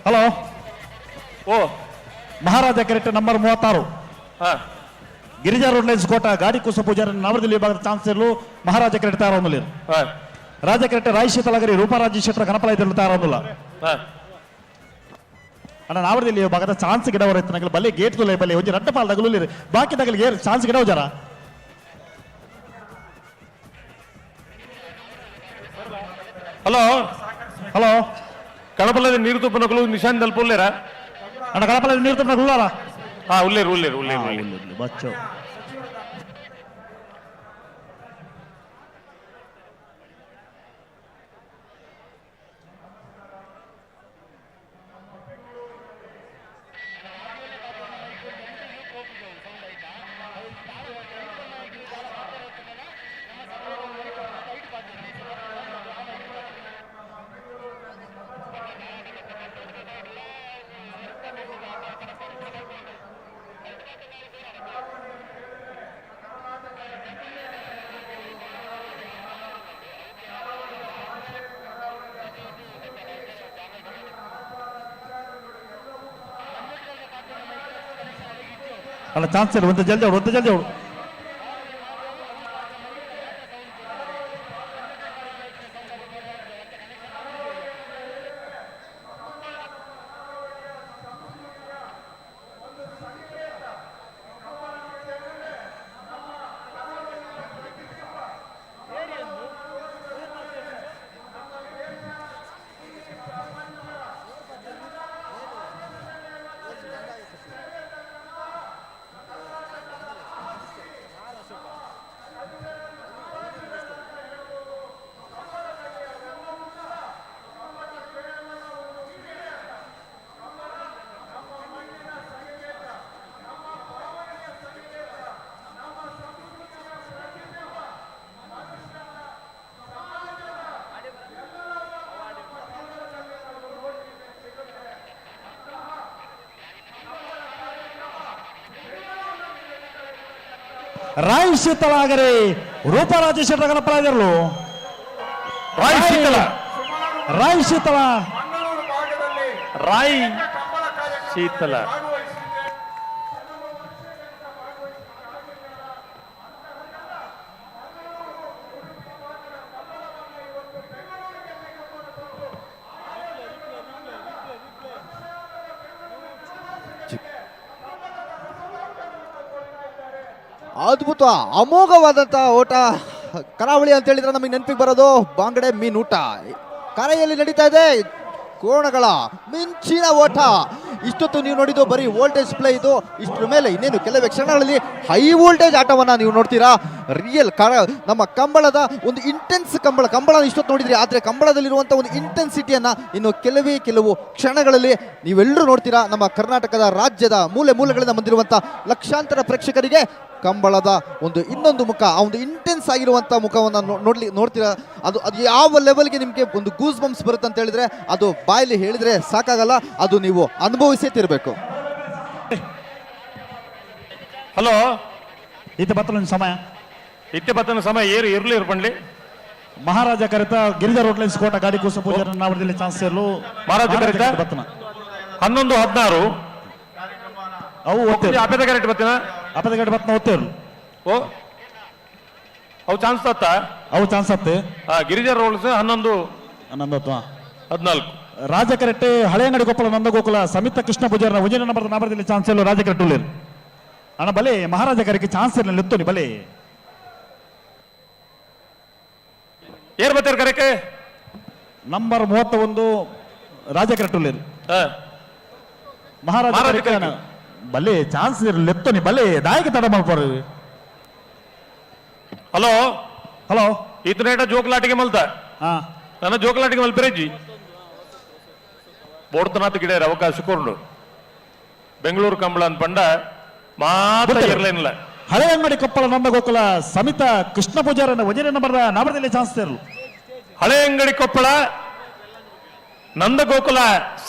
[SPEAKER 8] ಹಲೋ,
[SPEAKER 5] ಓ
[SPEAKER 8] ಮಹಾರಾಜ ಕೆರೆಟ್ ನಂಬರ್ 36 ಗಿರಿಜಾ ರೋಡ್ ಲೈನ್ಸ್ ಕೋಟ ಗಾಡಿ ಕುಸ ಪೂಜಾರ ನವರದಲ್ಲಿ ವಿಭಾಗದ ಚಾನ್ಸ್ ಇರಲು ಮಹಾರಾಜ ಕೆರೆಟ್ ತಯಾರೊಂದಿಲ್ಲ. ರಾಜ ಕೆರೆಟ್ ರಾಯ್ ಶೀತಲಗರಿ ರೂಪರಾಜ ಶೆಟ್ರ ಕನಪಲ ಇದ್ದರು ತಯಾರೊಂದಿಲ್ಲ. ಅಣ್ಣ ನಾವರದಲ್ಲಿ ವಿಭಾಗದ ಚಾನ್ಸ್ ಗಿಡವರ ಇತ್ತು ಬಲ್ಲೆ ಗೇಟ್ ತುಲೆ ಬಲ್ಲೆ ಒಂಜಿ ರಟ್ಟ ಪಾಲ್ ತಗಲು ಬಾಕಿ ತಗಲಿಗೆ ಚಾನ್ಸ್ ಗಿಡವ ಜರ.
[SPEAKER 5] ಹಲೋ
[SPEAKER 8] ಹಲೋ,
[SPEAKER 5] ಕಡಪಲ್ಲದ ನೀರು ತುಪ್ಪನಗಳು ನಿಶಾನ್ ತಲುಪುಲ್ಲೇರ
[SPEAKER 8] ಅಣ್ಣ ಕಡಪಲ್ಲದ ನೀರು ತುಪ್ಪನ ಉಳ್ಳಾರ.
[SPEAKER 5] ಹಾ ಉಳ್ಳೇರು ಉಳ್ಳೇರು ಉಳ್ಳೇರು
[SPEAKER 8] ಬಚ್ಚು ಅಲ್ಲ ಚಾನ್ಸ್ ಇಲ್ಲ, ಒಂದು ಜಲ್ದಿ ಅವಳು. ರಾಯ್ ಶೀತಲಾಗರೆ ರೂಪರಾಜ ಶೆಟ್ಟರ ಪರಾಜರು ರಾಯ್ ಶೀತಲ
[SPEAKER 23] ಅದ್ಭುತ ಅಮೋಘವಾದಂತಹ ಓಟ. ಕರಾವಳಿ ಅಂತ ಹೇಳಿದ್ರೆ ನಮಗೆ ನೆನಪಿಗೆ ಬರೋದು ಬಾಂಗಡೆ ಮೀನ್ ಊಟ. ಕರೆಯಲ್ಲಿ ನಡೀತಾ ಇದೆ ಕೋಣಗಳ ಮಿಂಚಿನ ಓಟ. ಇಷ್ಟೊತ್ತು ನೀವು ನೋಡಿದ್ದು ಬರೀ ವೋಲ್ಟೇಜ್ ಪ್ಲೇ ಇದು. ಇಷ್ಟರ ಮೇಲೆ ಇನ್ನೇನು ಕೆಲವೇ ಕ್ಷಣಗಳಲ್ಲಿ ಹೈ ವೋಲ್ಟೇಜ್ ಆಟವನ್ನ ನೀವು ನೋಡ್ತೀರಾ. ರಿಯಲ್ ನಮ್ಮ ಕಂಬಳದ ಒಂದು ಇಂಟೆನ್ಸ್ ಕಂಬಳ ಇಷ್ಟೊತ್ತು ನೋಡಿದ್ರಿ. ಆದರೆ ಕಂಬಳದಲ್ಲಿರುವಂಥ ಒಂದು ಇಂಟೆನ್ಸಿಟಿಯನ್ನ ಇನ್ನು ಕೆಲವು ಕ್ಷಣಗಳಲ್ಲಿ ನೀವೆಲ್ಲರೂ ನೋಡ್ತೀರಾ. ನಮ್ಮ ಕರ್ನಾಟಕದ ರಾಜ್ಯದ ಮೂಲೆ ಮೂಲೆಗಳಿಂದ ಬಂದಿರುವಂಥ ಲಕ್ಷಾಂತರ ಪ್ರೇಕ್ಷಕರಿಗೆ ಕಂಬಳದ ಒಂದು ಇನ್ನೊಂದು ಮುಖ, ಆ ಒಂದು ಇಂಟೆನ್ಸ್ ಆಗಿರುವಂಥ ಮುಖವನ್ನು ನೋಡ್ತೀರಾ. ಅದು ಯಾವ ಲೆವೆಲ್ಗೆ ನಿಮಗೆ ಒಂದು ಗೂಸ್ ಬಂಪ್ಸ್ ಬರುತ್ತೆ ಅಂತ ಹೇಳಿದ್ರೆ ಅದು ಬಾಯಲ್ಲಿ ಹೇಳಿದ್ರೆ ಸಾಕಾಗಲ್ಲ, ಅದು ನೀವು ಅನುಭವಿಸೇ ತಿರ್ಬೇಕು.
[SPEAKER 4] ಹಲೋ,
[SPEAKER 8] ಇತ್ತೆ ಬತ್ತನ ಸಮಯ ಏರು ಇರ್ಲಿ ಇರ್ಬಂಡ್ಲಿ.
[SPEAKER 3] ಮಹಾರಾಜ ಕರೆತ ಗಿರಿಜಾ ರೋಡ್ ಲೈನ್ಸ್ ಕೋಟ ಗಾಡಿ ಕೂಸ ಪೂಜೆ ನಾವರದಲ್ಲಿ ಚಾನ್ಸ್ ಇರಲು
[SPEAKER 4] ಮಹಾರಾಜ ಕರೆತ
[SPEAKER 3] ಬತ್ತನ
[SPEAKER 4] 11-16
[SPEAKER 3] ಅವು ಓದ್ತೇವೆ.
[SPEAKER 4] ಅಪೇದ ಕರೆಕ್ಟ್ ಬತ್ತಿನ
[SPEAKER 3] ಅಪೇದ ಕರೆಕ್ಟ್ ಬತ್ತನ ಓದ್ತೇವೆ.
[SPEAKER 4] ಓ ಅವು ಚಾನ್ಸ್ ತತ್ತ
[SPEAKER 3] ಅವು ಚಾನ್ಸ್ ಅತ್ತೆ.
[SPEAKER 4] ಗಿರಿಜಾ ರೋಡ್ಸ್
[SPEAKER 3] 11-14 ರಾಜ ಕರೆಕ್ಟ್ ಹಳೆಯಂಗಡಿ ಕೊಪ್ಪಳ ನಂದಗೋಕುಲ ಸಮಿತ ಕೃಷ್ಣ ಪೂಜಾರ ಉಜಿನ ನಂಬರ್ ನಾಬರದಲ್ಲಿ ಚಾನ್ಸ್ ಇರಲು ರಾಜ ಕರೆಕ್ಟ್ ಉಳ್ಳೇರು ಅಣ್ಣ ಬಲೆ ಮಹಾರಾಜ ಕರೆಗೆ ಚಾನ್ಸ್ ಇರಲಿಲ್ಲ ಎತ್ತೋನಿ ಬಲೆ
[SPEAKER 4] ಏರ್ ಬತ್ತಾರ ಕರೆಕೆ
[SPEAKER 3] ನಂಬರ್ 31 ರಾಜ ಕರೆಕ್ಟ್ ಉಳ್ಳೇರು ಮಹಾರಾಜ ಬಲೆ ಚಾನ್ಸ್ ಇರಲಿಲ್ಲ ಎತ್ತೋನಿ ಬಲೆ ದಾಯಿಗೆ ತಡ ಮಾಡ್ಪಾರ.
[SPEAKER 4] ಹಲೋ ಹಲೋ ಇತನೇಟ ಜೋಕಲಾಟಿಗೆ ಮಲ್ತ ನನ್ನ ಜೋಕಲಾಟಿಗೆ ಮಲ್ಪಿರೇಜಿ ಬೋಡ್ತನಾಥ ಗಿಡ ಅವಕಾಶ ಕೊಂಡು ಬೆಂಗಳೂರು ಕಂಬಳ ಪಂಡ ಮಾತ್ರ ಇರಲಿಲ್ಲ.
[SPEAKER 3] ಹಳೆ ಅಂಗಡಿ ಕೊಪ್ಪಳ ನಂದಗೋಕುಲ ಸಮಿತ ಕೃಷ್ಣ ಪೂಜಾರನ ವಜನ ನಂಬರ್ ನಾಮರದಲ್ಲಿ ಚಾನ್ಸ್ ಇರಲು
[SPEAKER 4] ಹಳೆ ಅಂಗಡಿ ಕೊಪ್ಪಳ ನಂದಗೋಕುಲ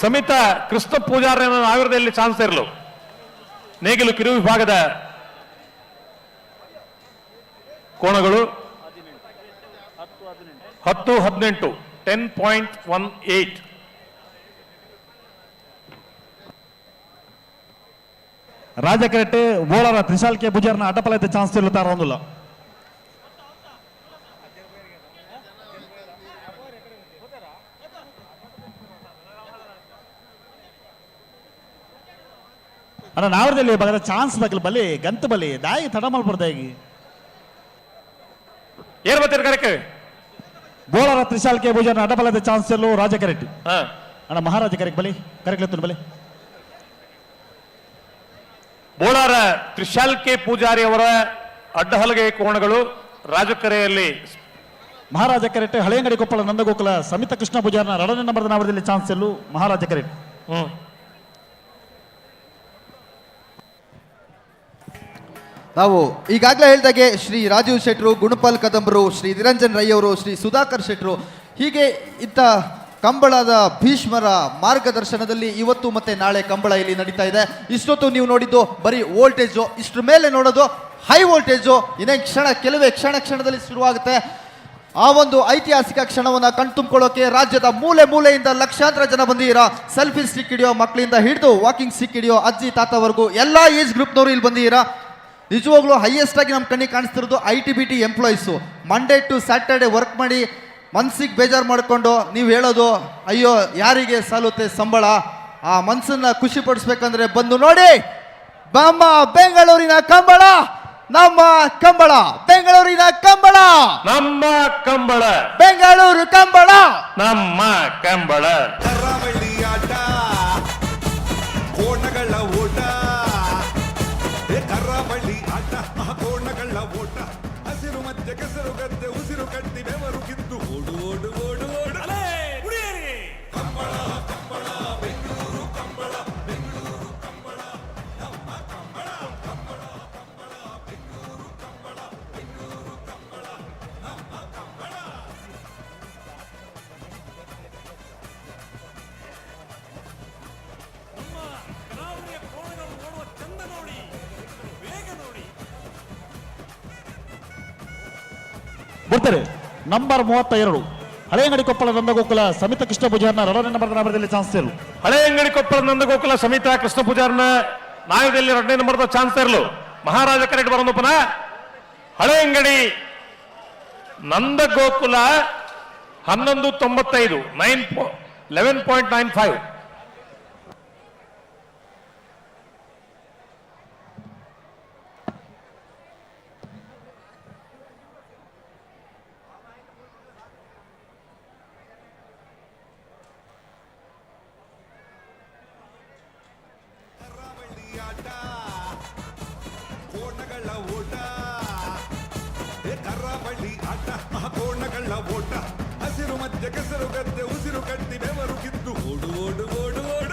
[SPEAKER 4] ಸಮಿತ ಕೃಷ್ಣ ಪೂಜಾರನ ನಾಗರದಲ್ಲಿ ಚಾನ್ಸ್ ಇರಲು ನೇಗಿಲು ಕಿರು ವಿಭಾಗದ ಕೋಣಗಳು 10-18 10.18
[SPEAKER 3] ರಾಜ ಕರೆಕ್ಟ್ ಬೋಳರ ತ್ರಿಶಾಲ್ಕೆ ಪೂಜಾರನ ಅಡ್ಡಪಲೈತೆ ಚಾನ್ಸ್ ಇರುತ್ತಾರೆ ಒಂದಿಲ್ಲ. ಅಣ್ಣ ನಾವರದಲ್ಲಿ ಬಗದ ಚಾನ್ಸ್ ಬೇಕಲ್ಲ ಬಲಿ ಗಂತ ಬಲಿ ದಾಯಿಗೆ ತಡ ಮಾಡ್ಬಾರ್ದ ಈಗ
[SPEAKER 4] ಏರ್ ಬರ್ತೀರ ಕರೆಕ್ಟ್
[SPEAKER 3] ಬೋಳರ ತ್ರಿಶಾಲ್ಕೆ ಪೂಜಾರನ ಅಡ್ಡಪಲೈತೆ ಚಾನ್ಸ್ ಇರಲು ರಾಜ ಕರೆಕ್ಟ್ ಅಣ್ಣ ಮಹಾರಾಜ ಕರೆಕ್ಟ್ ಬಲಿ ಕರೆಕ್ಟ್ ಬಲಿ
[SPEAKER 4] ಬೋಳಾರ ತ್ರಿಶಾಲ್ಕೆ ಪೂಜಾರಿ ಅವರ ಅಡ್ಡಹಲಗೆ ಕೋಣಗಳು ರಾಜಕರೆಯಲ್ಲಿ
[SPEAKER 3] ಮಹಾರಾಜ ಕರೆಕ್ಟ್ ಹಳೆಯಂಗಡಿ ಕೊಪ್ಪಳ ನಂದಗೋಕುಲ ಸಮಿತ ಕೃಷ್ಣ ಪೂಜಾರನ 2ನೇ ನಂಬರ್ ನಾವರದಲ್ಲಿ ಚಾನ್ಸ್ ಇರಲು ಮಹಾರಾಜ ಕರೆಕ್ಟ್.
[SPEAKER 23] ನಾವು ಈಗಾಗಲೇ ಹೇಳಿದಾಗೆ ಶ್ರೀ ರಾಜೀವ್ ಶೆಟ್ರು, ಗುಣಪಾಲ್ ಕದಂಬರು, ಶ್ರೀ ನಿರಂಜನ್ ರೈ ಅವರು, ಶ್ರೀ ಸುಧಾಕರ್ ಶೆಟ್ರು ಹೀಗೆ ಇತ್ತ ಕಂಬಳದ ಭೀಷ್ಮರ ಮಾರ್ಗದರ್ಶನದಲ್ಲಿ ಇವತ್ತು ಮತ್ತೆ ನಾಳೆ ಕಂಬಳ ಇಲ್ಲಿ ನಡೀತಾ ಇದೆ. ಇಷ್ಟೊತ್ತು ನೀವು ನೋಡಿದ್ದು ಬರೀ ವೋಲ್ಟೇಜು, ಇಷ್ಟ್ರ ಮೇಲೆ ನೋಡೋದು ಹೈ ವೋಲ್ಟೇಜು. ಇನ್ನೇ ಕೆಲವೇ ಕ್ಷಣದಲ್ಲಿ ಶುರುವಾಗುತ್ತೆ. ಆ ಒಂದು ಐತಿಹಾಸಿಕ ಕ್ಷಣವನ್ನು ಕಣ್ತುಂಬಿಕೊಳ್ಳೋಕೆ ರಾಜ್ಯದ ಮೂಲೆ ಮೂಲೆಯಿಂದ ಲಕ್ಷಾಂತರ ಜನ ಬಂದಿದ್ದೀರಾ. ಸೆಲ್ಫಿ ಸ್ಟಿಕ್ ಹಿಡಿಯೋ ಮಕ್ಕಳಿಂದ ಹಿಡಿದು ವಾಕಿಂಗ್ ಸ್ಟಿಕ್ ಹಿಡಿಯೋ ಅಜ್ಜಿ ತಾತವರೆಗೂ ಎಲ್ಲ ಏಜ್ ಗ್ರೂಪ್ನವರು ಇಲ್ಲಿ ಬಂದಿದ್ದೀರಾ. ನಿಜವಾಗ್ಲೂ ಹೈಯೆಸ್ಟ್ ಆಗಿ ನಮ್ಮ ಕಣ್ಣಿಗೆ ಕಾಣಿಸ್ತಿರೋದು ITBT employees. Monday to Saturday work ಮಾಡಿ ಮನ್ಸಿಗೆ ಬೇಜಾರು ಮಾಡಿಕೊಂಡು ನೀವು ಹೇಳೋದು ಅಯ್ಯೋ ಯಾರಿಗೆ ಸಾಲುತ್ತೆ ಸಂಬಳ, ಆ ಮನಸ್ಸನ್ನ ಖುಷಿ ಪಡಿಸ್ಬೇಕಂದ್ರೆ ಬಂದು ನೋಡಿ ನಮ್ಮ ಬೆಂಗಳೂರಿನ ಕಂಬಳ, ನಮ್ಮ ಕಂಬಳ, ಬೆಂಗಳೂರಿನ ಕಂಬಳ,
[SPEAKER 5] ನಮ್ಮ ಕಂಬಳ,
[SPEAKER 23] ಬೆಂಗಳೂರು ಕಂಬಳ,
[SPEAKER 5] ನಮ್ಮ ಕಂಬಳ.
[SPEAKER 15] ಕರಾವಳಿ ಆಟ, ಕೋಣಗಳ ಓಟ, ಕರಾವಳಿ ಆಟ, ಕೋಣಗಳ ಓಟ, ಹಸಿರು ಮಧ್ಯೆ ಕೆಸರು ಗದ್ದೆ ಉಸಿರು ಕಟ್ಟಿ ಬೆವರು ಕಿತ್ತು ಓಡು ಓಡು ಓಡು ಓಡು ಕಂಬಳ ಕಂಬಳ ಬೆಂಗಳೂರು ಕಂಬಳ, ಬೆಂಗಳೂರು ಕಂಬಳ, ನಮ್ಮ ಕಂಬಳ, ಕಂಬಳ ಕಂಬಳ ಬೆಂಗಳೂರು ಕಂಬಳ, ಬೆಂಗಳೂರು ಕಂಬಳ, ನಮ್ಮ ಕಂಬಳ.
[SPEAKER 8] ಬರ್ತಾರೆ ನಂಬರ್ 32 ಹಳೆಯಂಗಡಿ ಕೊಪ್ಪಳ ನಂದಗೋಕುಲ ಸಮಿತ ಕೃಷ್ಣ ಪೂಜಾರ್ನ 2ನೇ ನಂಬರ್ದಲ್ಲಿ ಚಾನ್ಸ್ ಇರಲು.
[SPEAKER 5] ಹಳೆಯಂಗಡಿ ಕೊಪ್ಪಳ ನಂದಗೋಕುಲ ಸಮಿತ ಕೃಷ್ಣ ಪೂಜಾರ್ನ ನಾಯದಲ್ಲಿ 2ನೇ ನಂಬರ್ದ ಚಾನ್ಸ್ ಇರಲು. ಮಹಾರಾಜ ಕರೆಕ್ಟ್ ಬರೋದು ಪುನಃ ಹಳೆಯಂಗಡಿ ನಂದಗೋಕುಲ 1195 11.95.
[SPEAKER 15] ಕೋಣಗಳ ಓಟ, ಕರಾವಳಿ ಆಟ, ಕೋಣಗಳ ಓಟ, ಹಸಿರು ಮಧ್ಯೆ ಕೆಸರು ಗದ್ದೆ ಉಸಿರು ಕಟ್ಟಿ ಬೆವರು ಕಿತ್ತು ಓಡು ಓಡು ಓಡು ಓಡು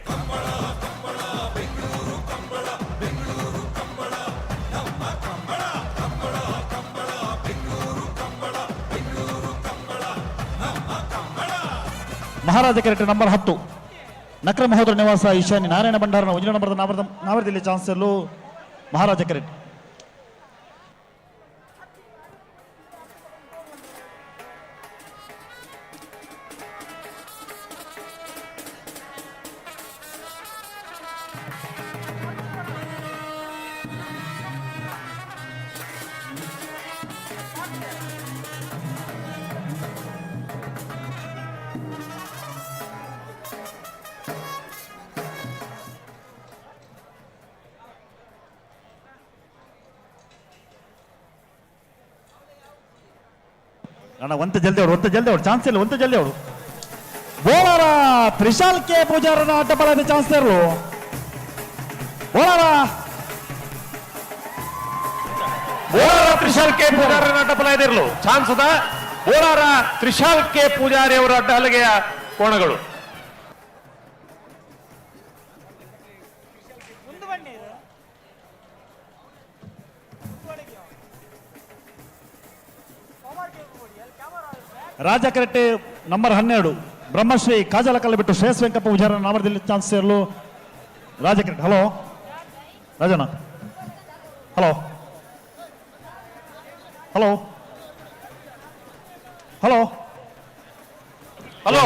[SPEAKER 15] ಕಂಬಳ ಕಂಬಳ ಬೆಂಗಳೂರು ಕಂಬಳ, ಬೆಂಗಳೂರು ಕಂಬಳ, ನಮ್ಮ ಕಂಬಳ, ಕಂಬಳ ಕಂಬಳ ಬೆಂಗಳೂರು ಕಂಬಳ, ಬೆಂಗಳೂರು ಕಂಬಳ, ನಮ್ಮ ಕಂಬಳ.
[SPEAKER 8] ಮಹಾರಾಜ ಕೆರೆಟ್ ನಂಬರ್ 10 ನಕ್ರ ಮಹೋದರ ನಿವಾಸ ಈಶಾನ್ಯ ನಾರಾಯಣ ಭಂಡಾರನ 1ನೇ ನಂಬರ್ದ ನಾವರದಲ್ಲಿ ಚಾನ್ಸ್ ಇರಲು. ಮಹಾರಾಜ ಕೆರೆಟ್ ಅಣ್ಣ ಒಂತ ಜಲ್ದಿ ಅವಡು ಚಾನ್ಸ್ ಇಲ್ಲ, ಒಂತ ಜಲ್ದಿ ಅವಡು. ಬೋಳಾರ ತ್ರಿಶಾಲ್ ಕೆ ಪೂಜಾರನ ಆಟ ಬಲದ ಚಾನ್ಸ್ ಇರಲು. ಬೋಳಾರ
[SPEAKER 5] ತ್ರಿಶಾಲ್ ಕೆ ಪೂಜಾರನ ಅಡ್ಡ ಬಲ ಇದಿರಲು ಚಾನ್ಸ್ ಅದ. ಬೋಳಾರ ತ್ರಿಶಾಲ್ ಕೆ ಪೂಜಾರಿ ಅವರ ಅಡ್ಡ ಹಲಗೆಯ ಕೋಣಗಳು.
[SPEAKER 8] ರಾಜ ಕೆರೆಟ್ಟೆ ನಂಬರ್ 12 ಬ್ರಹ್ಮಶ್ರೀ ಕಾಜಲ ಕಲ್ಲ ಬಿಟ್ಟು ಶ್ರೇಯಸ್ ವೆಂಕಪ್ಪ ಪೂಜಾರನ ನಾಮದಲ್ಲಿ ಚಾನ್ಸ್ ಇರಲು. ರಾಜ ಕೆರೆಟ್ಟೆ hello Rajanna, hello hello hello
[SPEAKER 5] hello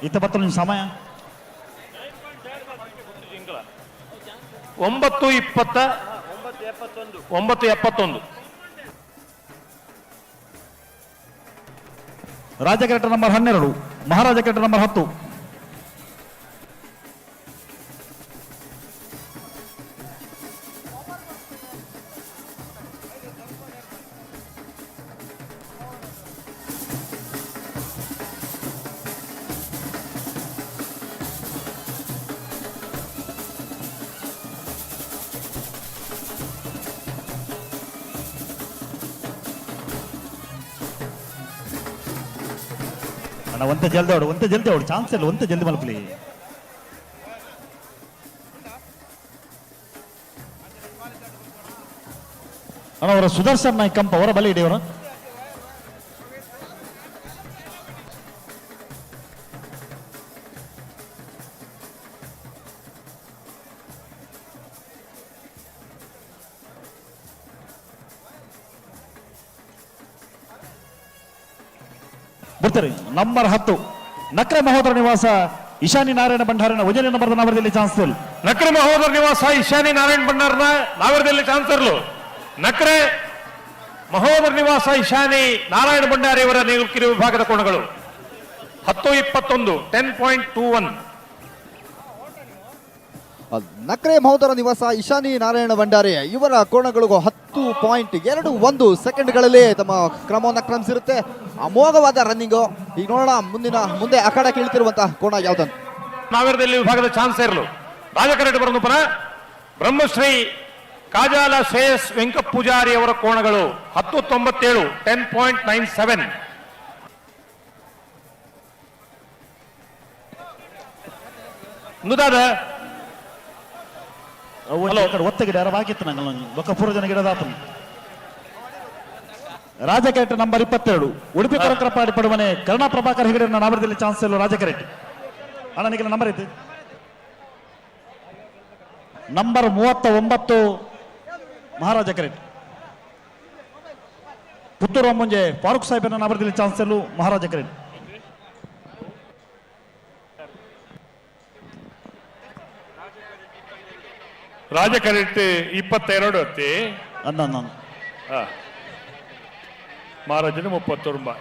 [SPEAKER 8] ಈತ ಬತ್ತು ನಿಮ್ಮ ಸಮಯ
[SPEAKER 5] 9:71.
[SPEAKER 8] ರಾಜ ಕೆರೆಟ್ ನಂಬರ್ 12 ಮಹಾರಾಜ ಕೆರೆಟ್ ನಂಬರ್ 10. ಅಣ್ಣ ಒಂತ ಜಲ್ದಿ ಅವಡು ಚಾನ್ಸ್ ಇಲ್ಲ, ಒಂತ ಜಲ್ದಿ ಮಲ್ಪಲಿ. ಅಣ್ಣ ಅವರ ಸುದರ್ಶನ್ ನಾಯ್ಕ ಕಂಪ ಅವರ ಬಲಿ ಇಡಿಯವರ ಬಿಡ್ತಾರೆ. ನಂಬರ್ 10 ನಕ್ರೆ ಮಹೋದರ ನಿವಾಸ ಈಶಾನಿ ನಾರಾಯಣ ಭಂಡಾರನ ಉಜನಿ ನಂಬರ್ ನಾವರದಲ್ಲಿ ಚಾನ್ಸಲ್.
[SPEAKER 5] ನಕ್ರೆ ಮಹೋದರ ನಿವಾಸ ಈಶಾನಿ ನಾರಾಯಣ ಭಂಡಾರನ ನಾವರದಲ್ಲಿ ಚಾನ್ಸರ್ಲು. ನಕ್ರೆ ಮಹೋದರ ನಿವಾಸ ಈಶಾನಿ ನಾರಾಯಣ ಭಂಡಾರಿ ಅವರ ನೇಗಿಲು ವಿಭಾಗದ ಕೋಣಗಳು 10-21 10.21.
[SPEAKER 23] ನಕ್ರೆ ಮಹೋದರ ನಿವಾಸ ಈಶಾನಿ ನಾರಾಯಣ ಭಂಡಾರಿ ಇವರ ಕೋಣಗಳು 10.21 ಸೆಕೆಂಡ್ಗಳಲ್ಲಿ ತಮ್ಮ ಕ್ರಮವನ್ನು ಕ್ರಮಿಸಿರುತ್ತೆ. ಅಮೋಘವಾದ ರನ್ನಿಂಗು. ಈಗ ನೋಡೋಣ ಮುಂದೆ ಅಖಾಡಕ್ಕೆ ಇಳಿತಿರುವಂತಹ ಕೋಣ ಯಾವ್ದಂತ.
[SPEAKER 5] ನಾವೇರದಲ್ಲಿ ವಿಭಾಗದ ಚಾನ್ಸರ್ಲು ರಾಜಕರೆಡ್ಡಿ ಬರೋದು ಪರ ಬ್ರಹ್ಮಶ್ರೀ ಕಾಜಾಲ ಶ್ರೇಯಸ್ ವೆಂಕಟ್ ಪೂಜಾರಿ ಅವರ ಕೋಣಗಳು 10.97 10.97.
[SPEAKER 8] ನುದಾದ ಒತ್ತಗಿಡ ಯಾರಾಗಿತ್ತು ನಂಗೆ ಬೊಕ್ಕಪುರ ಜನ ಗಿಡದಾತು. ರಾಜಕೆರೆಟ್ ನಂಬರ್ 22 ಉಡುಪಿ ಕೊರಕರಪಾಡಿ ಪಡುವನೆ ಕರ್ಣಾ ಪ್ರಭಾಕರ್ ಹೆಗಡೆ ನಾವರದಲ್ಲಿ ಚಾನ್ಸ್ ಇಲ್ಲ. ರಾಜಕೆರೆಟ್ ಅಣ್ಣ ನಿಖಿಲ ನಂಬರ್ ಐತಿ ನಂಬರ್ 39 ಮಹಾರಾಜ ಕೆರೆಟ್. ಪುತ್ತೂರು ಮುಂಜೆ ಫಾರೂಕ್ ಸಾಹೇಬನ ನಾವರದಲ್ಲಿ ಚಾನ್ಸ್ ಇಲ್ಲ. ಮಹಾರಾಜ ಕೆರೆಟ್
[SPEAKER 5] ರಾಜಕರೆಟ್ 22 ಅತ್ತಿ
[SPEAKER 8] ಅಂದ
[SPEAKER 5] ಮಹಾರಾಜನ 30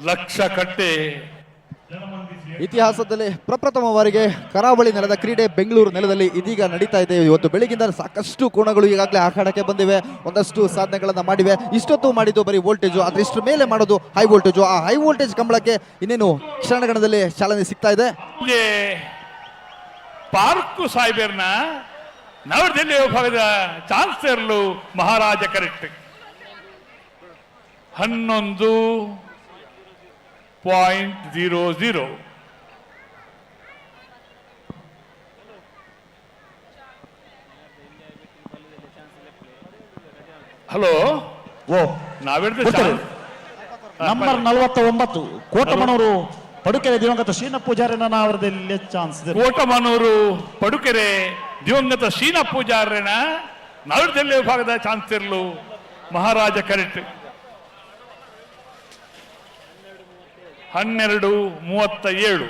[SPEAKER 5] ಲಕ್ಷ ಕಟ್ಟಿ
[SPEAKER 23] ಇತಿಹಾಸದಲ್ಲಿ ಪ್ರಪ್ರಥಮ ಬಾರಿಗೆ ಕರಾವಳಿ ನೆಲದ ಕ್ರೀಡೆ ಬೆಂಗಳೂರು ನೆಲದಲ್ಲಿ ಇದೀಗ ನಡೀತಾ ಇದೆ. ಇವತ್ತು ಬೆಳಗಿಂದ ಸಾಕಷ್ಟು ಕೋಣಗಳು ಈಗಾಗಲೇ ಅಖಾಡಕ್ಕೆ ಬಂದಿವೆ, ಒಂದಷ್ಟು ಸಾಧನೆಗಳನ್ನು ಮಾಡಿವೆ. ಇಷ್ಟೊತ್ತು ಮಾಡಿದ್ದು ಬರೀ ವೋಲ್ಟೇಜು, ಆದರೆ ಇಷ್ಟರ ಮೇಲೆ ಮಾಡೋದು ಹೈ ವೋಲ್ಟೇಜು. ಆ ಹೈ ವೋಲ್ಟೇಜ್ ಕಂಬಳಕ್ಕೆ ಇನ್ನೇನು ಕ್ಷಣಗಣದಲ್ಲಿ ಚಾಲನೆ ಸಿಗ್ತಾ ಇದೆ.
[SPEAKER 5] ಪಾರ್ಕು ಸಾಹೇಬರ್ನ ನವದೆಹಲಿ ವಿಭಾಗದ ಚಾನ್ಸಲರ್ಲು ಮಹಾರಾಜ ಕರೆಕ್ಟ್ 11.00. ಹಲೋ ನಾವಿಡ್ದು
[SPEAKER 8] ನಂಬರ್ 49 ಕೋಟಮನೂರು ಪಡುಕೆರೆ ದಿವಂಗತ ಶೀನ ಪೂಜಾರಿನ ನಾವರದಲ್ಲಿ ಚಾನ್ಸ್.
[SPEAKER 5] ಕೋಟಮನೂರು ಪಡುಕೆರೆ ದಿವಂಗತ ಶೀನ ಪೂಜಾರಿನ ನವದೆಹಲಿ ವಿಭಾಗದ ಚಾನ್ಸಲರ್ಲು ಮಹಾರಾಜ ಕರೆಕ್ಟ್ 12:37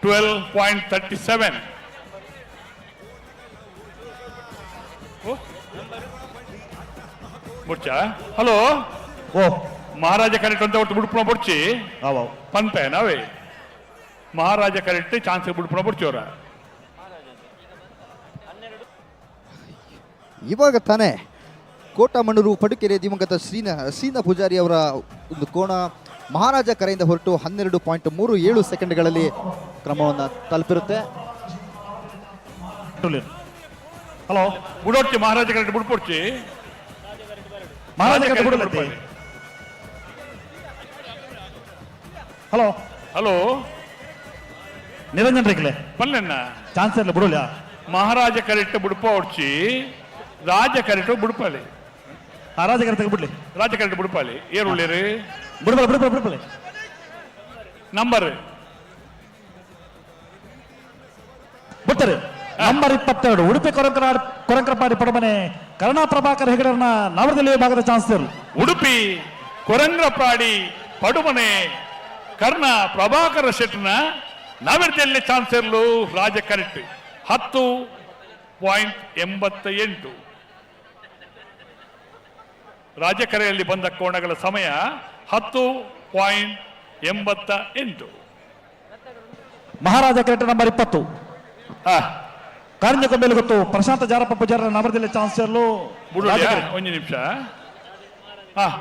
[SPEAKER 5] 12.37. ಮುಚ್ಚ ಹಲೋ ಮಹಾರಾಜ ಕರೆಕ್ಟ್ ಅಂತ ಒಟ್ಟು ಬಿಡ್ಪುಣ ಬಿಡ್ಚಿ ಪಂತ ನಾವೇ ಮಹಾರಾಜ ಕರೆಕ್ಟ್ ಚಾನ್ಸ್ ಬಿಡ್ಪುಣ ಬಿಡ್ಚೋರ.
[SPEAKER 23] ಇವಾಗ ತಾನೇ ಕೋಟಮಣ್ಣೂರು ಪಡುಕೆರೆ ದಿವಂಗತ ಶ್ರೀನ ಪೂಜಾರಿ ಅವರ ಒಂದು ಕೋಣ ಮಹಾರಾಜ ಕರೆಯಿಂದ ಹೊರಟು 12.37 ಸೆಕೆಂಡ್ಗಳಲ್ಲಿ ಕ್ರಮವನ್ನು ತಲುಪಿರುತ್ತೆ.
[SPEAKER 5] ಹಲೋ ಬಿಡೋಡ್ಚಿ ಮಹಾರಾಜ ಕರೆಕ್ಟ್ ಬಿಡ್ಕೊಡ್ಚಿ
[SPEAKER 8] ಮಹಾರಾಜ ಹಲೋ
[SPEAKER 5] ಹಲೋ
[SPEAKER 8] ನಿರಂಜನ್ ರೇಖಲೆ
[SPEAKER 5] ಪಲ್ಲೆನ್ನ
[SPEAKER 8] ಚಾನ್ಸ್ ಇಲ್ಲ ಬಿಡೋಲ್ಲ.
[SPEAKER 5] ಮಹಾರಾಜ ಕರೆಕ್ಟ್ ಬಿಡ್ಪ ಹೊಡ್ಚಿ ರಾಜ ಕರೆಕ್ಟ್ ಬಿಡ್ಪಾಲಿ
[SPEAKER 8] ರಾಜ ಕರೆಕ್ಟ್ ಬಿಡ್ಲಿ
[SPEAKER 5] ರಾಜ ಕರೆಕ್ಟ್ ಬಿಡ್ಪಾಲಿ ಏರುಳ್ಳಿರಿ
[SPEAKER 8] ಬಿಡ್ಬಲ್ಲ
[SPEAKER 5] ನಂಬರ್
[SPEAKER 8] ಬಿಡ್ತಾರೆ. ನಂಬರ್ 22 ಉಡುಪಿ ಕೊರಂಕರಪಾಡಿ ಪಡಮನೆ ಕರ್ಣಾ ಪ್ರಭಾಕರ್ ಹೆಗಡರ್ನ ನವದೆಹಲಿ ವಿಭಾಗದ ಚಾನ್ಸಲರ್.
[SPEAKER 5] ಉಡುಪಿ ಕೊರಂಗ್ರಪಾಡಿ ಪಡುಮನೆ ಕರ್ಣ ಪ್ರಭಾಕರ ಶೆಟ್ನ ನವದೆಹಲಿ ಚಾನ್ಸಲರ್ಲು ರಾಜ ಕರೆಕ್ಟ್ 10.88. ರಾಜಕರೆಯಲ್ಲಿ ಬಂದ ಕೋಣಗಳ ಸಮಯ 10.88.
[SPEAKER 8] ಮಹಾರಾಜ ಕರೆಕ್ಟ್ ನಂಬರ್ 20 ಕಾರ್ಮಿಕ ಮೇಲೆ ಗೊತ್ತು ಪ್ರಶಾಂತ ಜಾರಪ್ಪ ಪೂಜಾರ ನವದೆಹಲಿ ಚಾನ್ಸಲರ್ಲು.
[SPEAKER 5] ಒಂದು ನಿಮಿಷ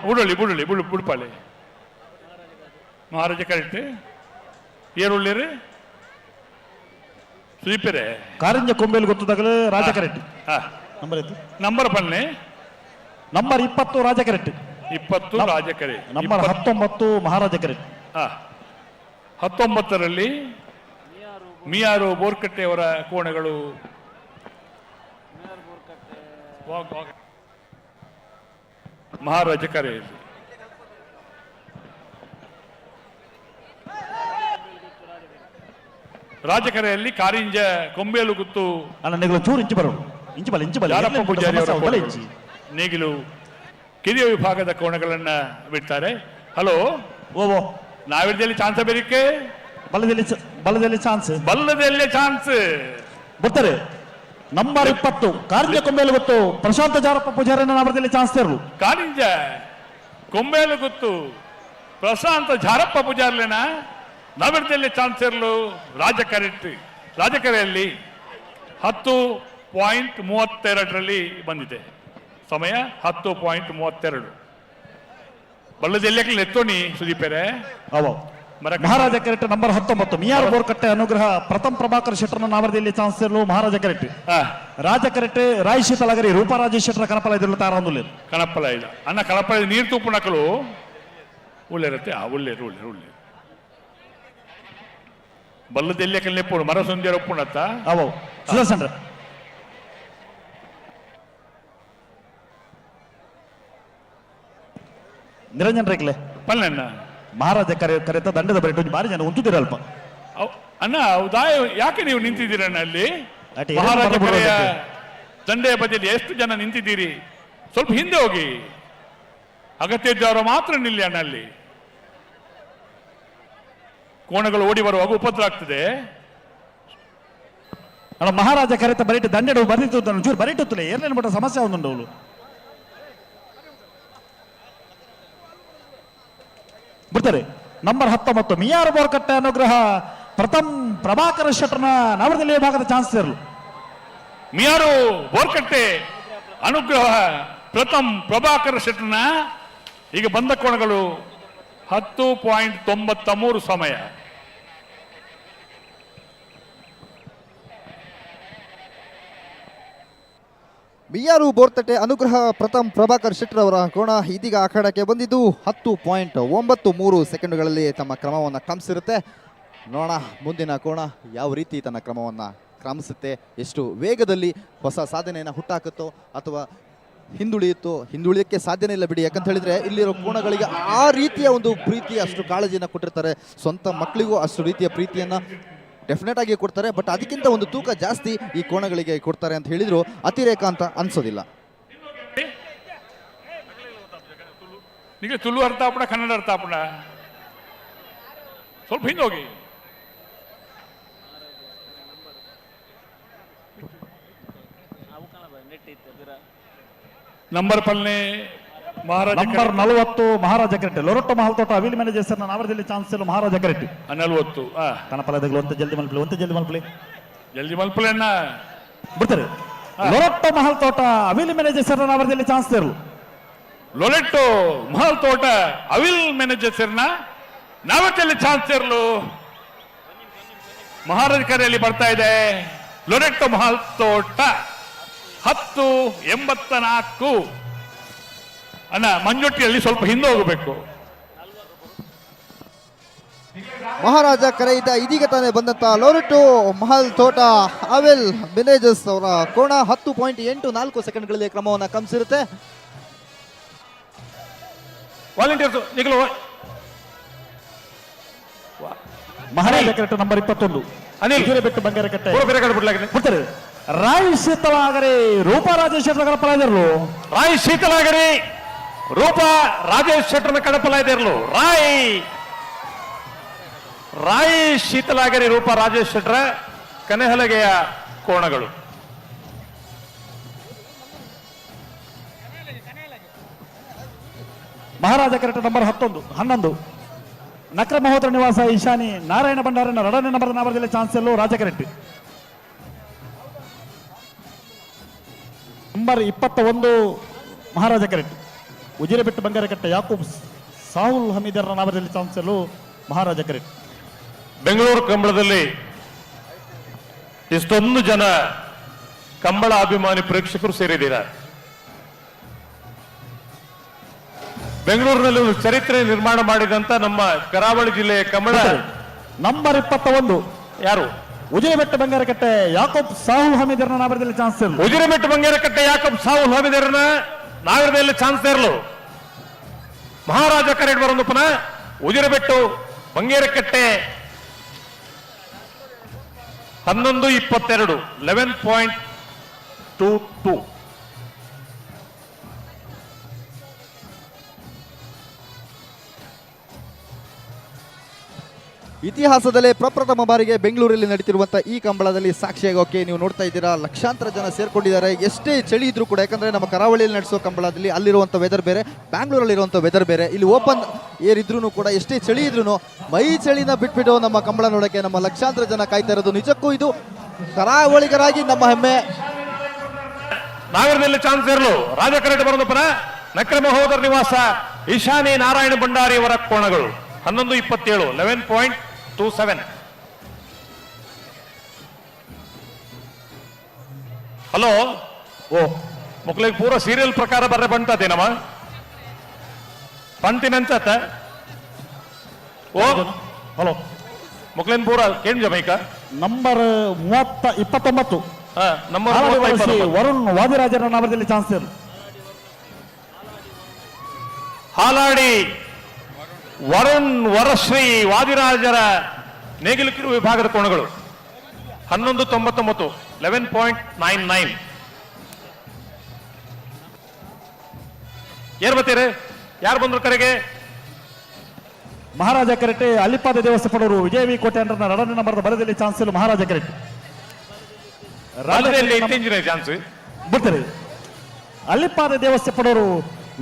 [SPEAKER 5] ಬುಡಳ್ಳಿ ಬುಡ್ಪಾಳಿ ಮಹಾರಾಜ ಕರೆಕ್ಟ್ ಏರುಳ್ಳಿರಿ ಸ್ವೀಪರೆ
[SPEAKER 8] ಕಾರಿಂಜ ಕೊಂಬೇಲು ಗೊತ್ತದಾಗಲೇ ರಾಜ ಕರೆಕ್ಟ್ ನಂಬರ್ ಐತಿ
[SPEAKER 5] ನಂಬರ್ ಪಲ್ಲೆ
[SPEAKER 8] ನಂಬರ್ 20 ರಾಜ ಕರೆಕ್ಟ್
[SPEAKER 5] 20 ರಾಜ ಕರೆ
[SPEAKER 8] ನಂಬರ್ 19 ಮಹಾರಾಜ ಕರೆಕ್ಟ್
[SPEAKER 5] 19ರಲ್ಲಿ ಮಿಯಾರು ಬೋರ್ಕಟ್ಟೆ ಅವರ ಕೋಣಗಳು ಮಹಾರಾಜ ಕರೆಯಲ್ಲಿ ರಾಜಕರೆಯಲ್ಲಿ ಕಾರಿಂಜ ಕೊಂಬೇಲುಗುತ್ತು
[SPEAKER 8] ಅಲ್ಲ ನೆಗಳು ಚೂರು ಇಂಚು ಬರೋದು ಇಂಚು ಬಲ
[SPEAKER 5] ಜಾರಪ್ಪ ಪೂಜಾರಿ ಅವರ ಕೋಣಗಳು. ನೇಗಿಲು ಕಿರಿಯ ವಿಭಾಗದ ಕೋಣಗಳನ್ನ ಬಿಡ್ತಾರೆ. ಹಲೋ
[SPEAKER 8] ಓ
[SPEAKER 5] ನಾವಿರ್ದಲ್ಲಿ ಚಾನ್ಸ್ ಬೇರಿಕೆ
[SPEAKER 8] ಬಲದಲ್ಲಿ ಚಾನ್ಸ್ ಬರ್ತಾರೆ. ನಂಬರ್ 20 ಕಾರಿಂಜ ಕೊಂಬೇಲು ಗೊತ್ತು ಪ್ರಶಾಂತ ಜಾರಪ್ಪ ಪೂಜಾರಿನ ನಾಮದಲ್ಲಿ ಚಾನ್ಸ್ ತರಲು.
[SPEAKER 5] ಕಾರಿಂಜ ಕೊಂಬೇಲು ಗೊತ್ತು ಪ್ರಶಾಂತ ಜಾರಪ್ಪ ಪೂಜಾರ್ಲೆನ ನವರದಲ್ಲಿ ಚಾನ್ಸ್ ಇರಲು. ರಾಜಕರೆಯಲ್ಲಿ 10.32 ಬಂದಿದೆ. ಸಮಯ 10.32. ಬಳ್ಳದೆಲ್ಲೆಕ್ಕೆ ಎತ್ತೋಣಿ ಸುದೀಪರೇ.
[SPEAKER 8] ಮಹಾರಾಜ ಕೆರೆಟ್ ನಂಬರ್ 19 ಮಿಯಾರ್ ಬೋರ್ಕಟ್ಟೆ ಅನುಗ್ರಹ ಪ್ರಥಮ್ ಪ್ರಭಾಕರ್ ಶೆಟ್ಟರ್ನ ನಾಮದಲ್ಲಿ ಚಾನ್ಸ್ ಇರಲು. ಮಹಾರಾಜ ಕೆರೆಟ್ ರಾಜ ಕೆರೆಟ್ ರಾಯ್ ಶೀತಲಗರಿ ರೂಪರಾಜೇಶ್ ಶೆಟ್ಟರ ಕಣಪಲ ಇದ್ರಲ್ಲ ತಾರಂದುಲ್ಲ
[SPEAKER 5] ಕಣಪಲ ಇಲ್ಲ ಅನ್ನ ಕಣಪಲ ನೀರು ತೂಪು ನಕಲು ಒಳ್ಳೆರುತ್ತೆ. ಒಳ್ಳೆರು ಬಲ್ಲದೆಲ್ಲೆಕಲ್ಲಿ ಎಪ್ಪು ಮರ ಸುಂದರ ಒಪ್ಪುಣತ್ತ
[SPEAKER 8] ಅವು ಸುದರ್ಶನ್ ನಿರಂಜನ್ ರೇಕ್ಲೆ
[SPEAKER 5] ಪಲ್ಲೆಣ್ಣ
[SPEAKER 8] ಮಹಾರಾಜ ಕರೆತ ದಂಡದ ಬರೀಟ್ ಬಾರಿ ಜನ ಉಂಟುದಿರಲ್ಪ
[SPEAKER 5] ಅಣ್ಣ ಹೌದಾ? ಯಾಕೆ ನೀವು ನಿಂತಿದ್ದೀರಣ್ಣ ಅಲ್ಲಿ? ಮಹಾರಾಜ ಕರೆಯ ದಂಡೆಯ ಬದಿಯಲ್ಲಿ ಎಷ್ಟು ಜನ ನಿಂತಿದ್ದೀರಿ? ಸ್ವಲ್ಪ ಹಿಂದೆ ಹೋಗಿ, ಅಗತ್ಯ ಇದ್ದವರು ಮಾತ್ರ ನಿಲ್ಲಿ ಅಣ್ಣ. ಅಲ್ಲಿ ಕೋಣಗಳು ಓಡಿ ಬರುವಾಗ ಉಪದ್ರ ಆಗ್ತದೆ
[SPEAKER 8] ಅಣ್ಣ. ಮಹಾರಾಜ ಕರೆತ ಬರೀಟ್ ದಂಡೆಡು ಬರೀತು ಚೂರು ಬರೀಟುತ್ತಲೇ ಏನೇನು ಬಿಟ್ಟ ಸಮಸ್ಯೆ ಒಂದುಂಡು ಅವಳು ಬಿಡ್ತಾರೆ. ನಂಬರ್ 19 ಮಿಯಾರ್ ಬೋರ್ಕಟ್ಟೆ ಅನುಗ್ರಹ ಪ್ರಥಮ್ ಪ್ರಭಾಕರ ಶೆಟ್ಟರ್ನ ನವರದಲ್ಲಿ ಭಾಗದ ಚಾನ್ಸ್ ಇರಲು.
[SPEAKER 5] ಮಿಯಾರು ಬೋರ್ಕಟ್ಟೆ ಅನುಗ್ರಹ ಪ್ರಥಮ್ ಪ್ರಭಾಕರ ಶೆಟ್ಟರ್ನ ಈಗ ಬಂದ ಕೋಣಗಳು 10.93 ಸಮಯ.
[SPEAKER 23] ಮಿಯಾರು ಬೋರ್ತಟ್ಟೆ ಅನುಗ್ರಹ ಪ್ರಥಮ್ ಪ್ರಭಾಕರ್ ಶೆಟ್ಟರ್ ಅವರ ಕೋಣ ಇದೀಗ ಅಖಾಡಕ್ಕೆ ಬಂದಿದ್ದು 10.93 ಸೆಕೆಂಡುಗಳಲ್ಲಿ ತಮ್ಮ ಕ್ರಮವನ್ನು ಕ್ರಮಿಸಿರುತ್ತೆ. ನೋಡೋಣ ಮುಂದಿನ ಕೋಣ ಯಾವ ರೀತಿ ತನ್ನ ಕ್ರಮವನ್ನು ಕ್ರಮಿಸುತ್ತೆ, ಎಷ್ಟು ವೇಗದಲ್ಲಿ ಹೊಸ ಸಾಧನೆಯನ್ನು ಹುಟ್ಟಾಕುತ್ತೋ ಅಥವಾ ಹಿಂದುಳಿಯೋಕ್ಕೆ ಸಾಧ್ಯನೇ ಇಲ್ಲ ಬಿಡಿ. ಯಾಕಂತ ಹೇಳಿದ್ರೆ ಇಲ್ಲಿರೋ ಕೋಣಗಳಿಗೆ ಆ ರೀತಿಯ ಒಂದು ಪ್ರೀತಿ, ಅಷ್ಟು ಕಾಳಜಿಯನ್ನು ಕೊಟ್ಟಿರ್ತಾರೆ. ಸ್ವಂತ ಮಕ್ಕಳಿಗೂ ಅಷ್ಟು ರೀತಿಯ ಪ್ರೀತಿಯನ್ನು ಡೆಫಿನೆಟ್ ಆಗಿ ಕೊಡ್ತಾರೆ. ಬಟ್ ಅದಕ್ಕಿಂತ ಒಂದು ತೂಕ ಜಾಸ್ತಿ ಈ ಕೋಣಗಳಿಗೆ ಕೊಡ್ತಾರೆ ಅಂತ ಹೇಳಿದ್ರು ಅತಿರೇಕ ಅಂತ ಅನ್ಸೋದಿಲ್ಲ.
[SPEAKER 5] ನಿಮಗೆ ತುಳು ಅರ್ಥ ಆಪಣ, ಕನ್ನಡ ಅರ್ಥ ಆಪಣ, ಸ್ವಲ್ಪ ಹಿಂದೆ ಹೋಗಿ. ನಂಬರ್ ಪಲ್ಲೆ
[SPEAKER 8] ನಂಬರ್ 40 ಮಹಾರಾಜ ಕೆರೆಟ್ ಲೊರೊಟ್ಟೊ ಮಹಲ್ ತೋಟ ಅವಿಲ್ ಮ್ಯಾನೇಜರ್ ಸರ್ ನಾವರದಲ್ಲಿ ಚಾನ್ಸ್ ಇಲ್ಲ. ಮಹಾರಾಜ ಕೆರೆಟ್
[SPEAKER 5] 40
[SPEAKER 8] ಕಣಪಲದಗಳು ಅಂತ ಜಲ್ದಿ ಮಲ್ಪಲೆ
[SPEAKER 5] ಅಣ್ಣ
[SPEAKER 8] ಬಿಡ್ತಾರೆ. ಲೊರೊಟ್ಟೊ ಮಹಲ್ ತೋಟ ಅವಿಲ್ ಮ್ಯಾನೇಜರ್ ಸರ್ ನಾವರದಲ್ಲಿ ಚಾನ್ಸ್ ಇರಲು.
[SPEAKER 5] ಲೊರೆಟ್ಟೊ ಮಹಲ್ ತೋಟ ಅವಿಲ್ ಮ್ಯಾನೇಜರ್ ಸರ್ನ ನಾವತ್ತಲ್ಲಿ ಚಾನ್ಸ್ ಇರಲು. ಮಹಾರಾಜ ಕರೆಯಲ್ಲಿ ಬರ್ತಾ ಇದೆ ಲೊರೆಟ್ಟೊ ಮಹಲ್ ತೋಟ 10.84. ಅಣ್ಣ ಮಂಜೊಟ್ಟಿಯಲ್ಲಿ ಸ್ವಲ್ಪ ಹಿಂದೆ ಹೋಗಬೇಕು.
[SPEAKER 23] ಮಹಾರಾಜ ಕರೆಯಿಂದ ಇದೀಗ ತಾನೇ ಬಂದಂತ ಲೊರೆಟ್ಟೊ ಮಹಲ್ ತೋಟ ಅವೆಲ್ ಮ್ಯಾನೇಜರ್ಸ್ ಅವರ ಕೋಣ 10.84 ಸೆಕೆಂಡ್ಗಳಲ್ಲಿ ಕ್ರಮವನ್ನು ಕ್ರಮಿಸಿರುತ್ತೆ.
[SPEAKER 5] ವಾಲಂಟಿಯರ್ಸ್
[SPEAKER 8] ಮಹಾರಾಜ ಕೆರೆಟ್ ನಂಬರ್ 21 ಅನಿಲ್ ಬೆಟ್ಟು ಬಂಗಾರಕಟ್ಟೆ ಬಿಡ್ತಾರೆ. ರಾಯ್ ಶೀತಲಾಗರಿ ರೂಪ ರಾಜೇಶ್ ಶೆಟ್ಟರ್ ಕಡಪಲ ಇದಿರಲು.
[SPEAKER 5] ರಾಯ್ ಶೀತಲಾಗರಿ ರೂಪ ರಾಜೇಶ್ ಶೆಟ್ಟರ್ನ ಕಡಪಲ ಇದಿರಲು. ರಾಯ್ ಶೀತಲಾಗರಿ ರೂಪ ರಾಜೇಶ್ ಶೆಟ್ಟರ ಕನೆಹಲಗೆಯ ಕೋಣಗಳು.
[SPEAKER 8] ಮಹಾರಾಜ ಕೆರೆಟ್ ನಂಬರ್ 11 ನಕ್ರ ಮಹೋದರ ನಿವಾಸ ಈಶಾನಿ ನಾರಾಯಣ ಭಂಡಾರನ 2ನೇ ನಂಬರ್ ನಾಮದಲ್ಲಿ ಚಾನ್ಸ್ ಎಲ್ಲೋ. ರಾಜ ಕೆರೆಟ್ ನಂಬರ್ 21 ಮಹಾರಾಜ ಕೆರೆಟ್ ಉಜಿರೆಬೆಟ್ಟು ಬಂಗಾರಕಟ್ಟೆ ಯಾಕೂಬ್ ಸಾಹುಲ್ ಹಮೀದರ ನಾಮದಲ್ಲಿ ಚಾನ್ಸ್ ಎಲ್ಲೋ. ಮಹಾರಾಜ ಕೆರೆಟ್
[SPEAKER 5] ಬೆಂಗಳೂರು ಕಂಬಳದಲ್ಲಿ ಇಷ್ಟೊಂದು ಜನ ಕಂಬಳ ಅಭಿಮಾನಿ ಪ್ರೇಕ್ಷಕರು ಸೇರಿದ್ದೀರಾ. ಬೆಂಗಳೂರಿನಲ್ಲಿ ಒಂದು ಚರಿತ್ರೆ ನಿರ್ಮಾಣ ಮಾಡಿದಂತ ನಮ್ಮ ಕರಾವಳಿ ಜಿಲ್ಲೆಯ ಕಂಬಳ
[SPEAKER 8] ನಂಬರ್ 21
[SPEAKER 5] ಯಾರು?
[SPEAKER 8] ಉಜಿರೆಬೆಟ್ಟು ಬಂಗಾರಕಟ್ಟೆ ಯಾಕೂಬ್ ಸಾಹುಲ್ ಹಮೀದರ್ನ ನಾಮದಲ್ಲಿ ಚಾನ್ಸ್ ಇರಲು.
[SPEAKER 5] ಉಜಿರೆಬೆಟ್ಟು ಬಂಗಾರಕಟ್ಟೆ ಯಾಕೂಬ್ ಸಾಹುಲ್ ಹಮೀದರ್ನ ನಾಗರದಲ್ಲಿ ಚಾನ್ಸ್ ಇರಲು. ಮಹಾರಾಜ ಕರೆಟ್ ಬರೋದು ಪುನಃ ಉಜಿರೆಬೆಟ್ಟು ಬಂಗೇರಕಟ್ಟೆ 11-22 11.22.
[SPEAKER 23] ಇತಿಹಾಸದಲ್ಲೇ ಪ್ರಪ್ರಥಮ ಬಾರಿಗೆ ಬೆಂಗಳೂರಲ್ಲಿ ನಡೀತಿರುವಂಥ ಈ ಕಂಬಳದಲ್ಲಿ ಸಾಕ್ಷಿಯಾಗೋಕೆ ನೀವು ನೋಡ್ತಾ ಇದ್ದೀರಾ, ಲಕ್ಷಾಂತರ ಜನ ಸೇರ್ಕೊಂಡಿದ್ದಾರೆ. ಎಷ್ಟೇ ಚಳಿ ಇದ್ರೂ ಕೂಡ, ಯಾಕಂದರೆ ನಮ್ಮ ಕರಾವಳಿಯಲ್ಲಿ ನಡೆಸೋ ಕಂಬಳದಲ್ಲಿ ಅಲ್ಲಿರುವಂಥ ವೆದರ್ ಬೇರೆ, ಬ್ಯಾಂಗ್ಳೂರಲ್ಲಿರುವಂಥ ವೆದರ್ ಬೇರೆ. ಇಲ್ಲಿ ಓಪನ್ ಏರ್ ಇದ್ರೂ ಕೂಡ ಎಷ್ಟೇ ಚಳಿ ಇದ್ರೂ ಮೈ ಚಳಿನ ಬಿಟ್ಬಿಟ್ಟು ನಮ್ಮ ಕಂಬಳ ನೋಡೋಕ್ಕೆ ನಮ್ಮ ಲಕ್ಷಾಂತರ ಜನ ಕಾಯ್ತಾ ಇರೋದು. ನಿಜಕ್ಕೂ ಇದು ಕರಾವಳಿಗರಾಗಿ ನಮ್ಮ ಹೆಮ್ಮೆ.
[SPEAKER 5] ನಾಗರದಲ್ಲಿ ಚಾನ್ಸ್ ಇರಲು ರಾಜಕರಟೆ ಬರೋದಪ್ಪನ ನಕ್ರೆ ಮಹೋದರ ನಿವಾಸ ಈಶಾನಿ ನಾರಾಯಣ ಭಂಡಾರಿ ಅವರ ಕೋಣಗಳು 11-27 11.27. ಹಲೋ, ಓ ಮುಕ್ಲಿಗೆ ಪೂರ ಸೀರಿಯಲ್ ಪ್ರಕಾರ ಬರ್ರೆ ಬಂತದೇನಮ್ಮ ಪಂತಿನಂತ ಓ ಹಲೋ ಮುಕ್ಲಿನ್ ಪೂರ ಕೇಳಿ ಜಮೈಕ
[SPEAKER 3] ನಂಬರ್ 29
[SPEAKER 5] ನಂಬರ್
[SPEAKER 3] ವರುಣ್ ವಾದಿರಾಜರ ನಾಮದಲ್ಲಿ ಚಾನ್ಸ್ ಇರಲಿ.
[SPEAKER 5] ಹಾಲಾಡಿ ವರುಣ್ ವರಶ್ರೀ ವಾದಿರಾಜರ ನೇಗಿಲುಕಿರು ವಿಭಾಗದ ಕೋಣಗಳು 11.99 11.99. ಯಾರು ಬರ್ತೀರಿ? ಯಾರು ಬಂದ್ರು ಕರೆಗೆ?
[SPEAKER 3] ಮಹಾರಾಜ ಕೆರೆಟೆ ಅಲ್ಲಿಪಾದ ದೇವಸ್ಥಾನವರು ವಿಜಯ ವಿ ಕೋಟೆ ಅಂಡ್ರನ 2ನೇ ನಂಬರ್ದ ಬಲದಲ್ಲಿ ಚಾನ್ಸ್ ಇಲ್ಲ. ಮಹಾರಾಜ ಕೆರೆಟೆ
[SPEAKER 5] ಚಾನ್ಸ್
[SPEAKER 3] ಬಿಡ್ತಾರೆ. ಅಲ್ಲಿಪಾದ ದೇವಸ್ಥಾನವರು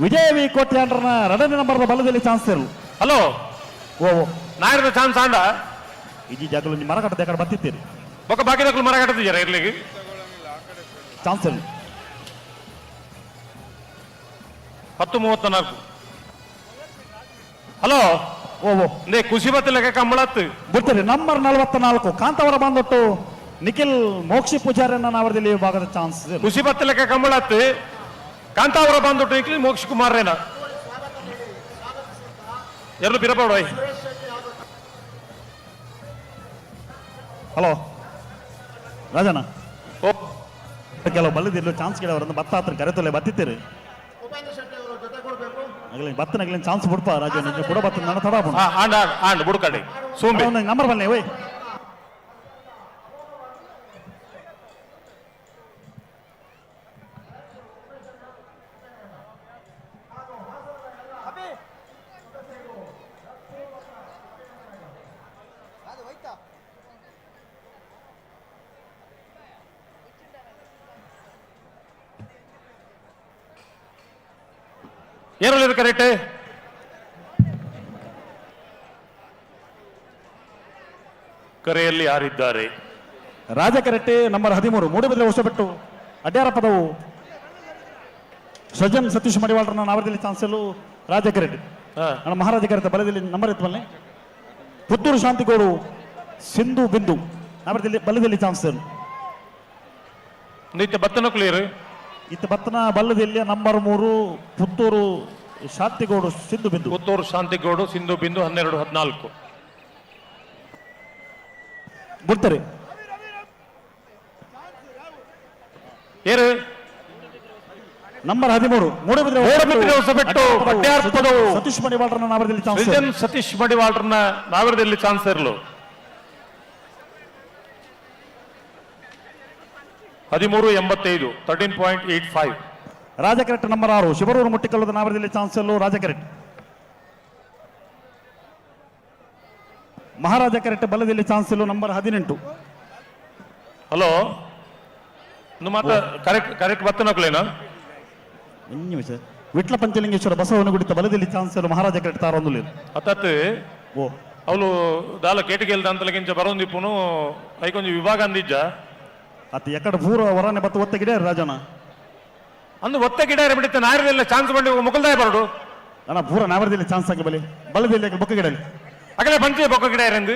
[SPEAKER 3] ವಿಜಯ ವಿ ಕೋಟೆ ಅಂಡ್ರನ 2ನೇ ನಂಬರ್ದ ಬಲದಲ್ಲಿ ಚಾನ್ಸ್ ಇಲ್ಲ.
[SPEAKER 5] ಹಲೋ,
[SPEAKER 3] ಓ
[SPEAKER 5] ನಾಯರದ ಚಾನ್ಸ್ ಆಂಡ
[SPEAKER 3] ಇಜಿ ಜಾಗಲು ನಿಮ್ಮ ಮರ ಕಟ್ಟದ ಕಡೆ ಬರ್ತಿದ್ದೀರಿ.
[SPEAKER 5] ಒಕ್ಕ ಬಾಕಿ ದಕ್ಕಲು ಮರ ಕಟ್ಟದಿದ್ದೀರಾ ಇರ್ಲಿಕ್ಕೆ
[SPEAKER 3] ಚಾನ್ಸ್ ಇಲ್ಲ.
[SPEAKER 5] 10:34. ಹಲೋ,
[SPEAKER 3] ಓ
[SPEAKER 5] ನೇ ಖುಷಿ ಬತ್ತಲಕ್ಕೆ ಕಂಬಳತ್ತು
[SPEAKER 3] ಬಿಡ್ತೀರಿ. ನಂಬರ್ 44 ಕಾಂತವರ ಬಂದೊಟ್ಟು ನಿಖಿಲ್ ಮೋಕ್ಷಿ ಪೂಜಾರನ್ನ ನಾವರದಲ್ಲಿ ವಿಭಾಗದ ಚಾನ್ಸ್.
[SPEAKER 5] ಖುಷಿ ಬತ್ತಲಕ್ಕೆ ಕಂಬಳತ್ತು ಕಾಂತಾವರ ಬಂದೊಟ್ಟು ನಿಖಿಲ್ ಮೋಕ್ಷ ಕುಮಾರೇನ ಎರಡು ಬಿರಬೇಡ.
[SPEAKER 3] ಹಲೋ ರಾಜಣ್ಣ, ಕೆಲವು ಬಲ್ಲದಿಲ್ಲ ಚಾನ್ಸ್ ಗಿಡವರನ್ನು ಭತ್ತ ಹತ್ರ ಕರೆತೊಲೆ ಬತ್ತಿತ್ತೀರಿ ಬತ್ತನಾಗಲಿ ಚಾನ್ಸ್ ಬಿಡ್ಪ ರಾಜ ನಿಜ ಕೂಡ ಬತ್ತ ನನ್ನ ತಡ
[SPEAKER 5] ಆಂಡ್ ಬುಡ್ಕಡಿ ಸೋಂಬಿ
[SPEAKER 3] ನಂಬರ್ ಬನ್ನಿ ಓಯ್.
[SPEAKER 5] ಏನಲ್ಲಿ ಕರೆಕ್ಟ್ ಕರೆಯಲ್ಲಿ ಯಾರಿದ್ದಾರೆ?
[SPEAKER 3] ರಾಜ ಕರೆಕ್ಟೆ ನಂಬರ್ 13 ಮೂಡಿಬಿದ್ರೆ ಹೊಸಬೆಟ್ಟು ಅಡ್ಯಾರ ಪದವು ಸಜ್ಜನ್ ಸತೀಶ್ ಮಡಿವಾಳರನ್ನ ನಾವರದಲ್ಲಿ ಚಾನ್ಸಲು ರಾಜ ಕರೆಕ್ಟ್ ಮಹಾರಾಜ ಕರೆಕ್ಟ್ ಬಲದಲ್ಲಿ ನಂಬರ್ ಇತ್ತವಲ್ಲೇ. ಪುತ್ತೂರು ಶಾಂತಿಗೋಡು ಸಿಂಧು ಬಿಂದು ನಾವರದಲ್ಲಿ ಬಲದಲ್ಲಿ ಚಾನ್ಸಲ್.
[SPEAKER 5] ನಿತ್ಯ ಬತ್ತನ ಕ್ಲಿಯರ್
[SPEAKER 3] ಇತ್ತ ಬತ್ತನ ಬಲ್ಲದಲ್ಲಿ ನಂಬರ್ 3 ಪುತ್ತೂರು ಶಾಂತಿಗೌಡು ಸಿಂಧು ಬಿಂದು.
[SPEAKER 5] ಪುತ್ತೂರು ಶಾಂತಿಗೌಡು ಸಿಂಧು ಬಿಂದು 12-14
[SPEAKER 3] ಬಿಡ್ತಾರೆ.
[SPEAKER 5] ಏರು
[SPEAKER 3] ನಂಬರ್ 13 ಮೂಡಬಿದ್ರೆ
[SPEAKER 5] ಹೊಸಬೆಟ್ಟು
[SPEAKER 3] ಸತೀಶ್ ಮಡಿವಾಳರನ್ನ ನಾವರದಲ್ಲಿ ಚಾನ್ಸ್.
[SPEAKER 5] ಸತೀಶ್ ಮಡಿವಾಳರನ್ನ ನಾವರದಲ್ಲಿ ಚಾನ್ಸ್ ಇರಲು 13.85 13.85.
[SPEAKER 3] ರಾಜ ಕರೆಕ್ಟ್ ನಂಬರ್ 6 ಶಿವರೂರು ಮುಟ್ಟಿಕಲ್ಲದ ನಾವರದಲ್ಲಿ ಚಾನ್ಸ್ ಅಲ್ಲೂ ರಾಜ ಕರೆಕ್ಟ್. ಮಹಾರಾಜ ಕರೆಕ್ಟ್ ಬಲದಲ್ಲಿ ಚಾನ್ಸ್ ಇಲ್ಲೂ ನಂಬರ್ 18.
[SPEAKER 5] ಹಲೋ ಮಾತ್ರ ಕರೆಕ್ಟ್ ಕರೆಕ್ಟ್ ಬತ್ತನಕ್ಲೇನಾ
[SPEAKER 3] ನಿಮಿಷ ವಿಟ್ಲ ಪಂಚಲಿಂಗೇಶ್ವರ ಬಸವನಗುಡಿತ ಬಲದಲ್ಲಿ ಚಾನ್ಸ್ ಇಲ್ಲೂ ಮಹಾರಾಜ ಕರೆಕ್ಟ್ ತಾರೊಂದು
[SPEAKER 5] ಅತ್ತತ್ತು
[SPEAKER 3] ಓ
[SPEAKER 5] ಅವಳು ದಾಲ ಕೇಟಿಗೆಲ್ದ ಅಂತಲಗಿಂಚ ಬರೋಂದಿಪ್ಪುನು ಐಕೊಂಜ ವಿಭಾಗ ಅಂದಿಜ್ಜ
[SPEAKER 3] ಅತ್ತ ಎಕಡೆ ಪೂರ ಹೊರನೆ ಬತ್ತ ಒತ್ತ ಗಿಡ ರಾಜನ
[SPEAKER 5] ಅಂದು ಒತ್ತ ಗಿಡ ಬಿಡುತ್ತೆ ನಾಯರದೆಲ್ಲ ಚಾನ್ಸ್ ಬಂದು ಮುಗಲ್ದಾಯ ಬರಡು
[SPEAKER 3] ಅಣ್ಣ ಪೂರ ನಾವರದಲ್ಲಿ ಚಾನ್ಸ್ ಆಗಿ ಬಲಿ ಬಲದಲ್ಲಿ ಬೊಕ್ಕ ಗಿಡ
[SPEAKER 5] ಅಗಲೇ ಬಂಚೆ ಬೊಕ್ಕ ಗಿಡ ಇರಂದು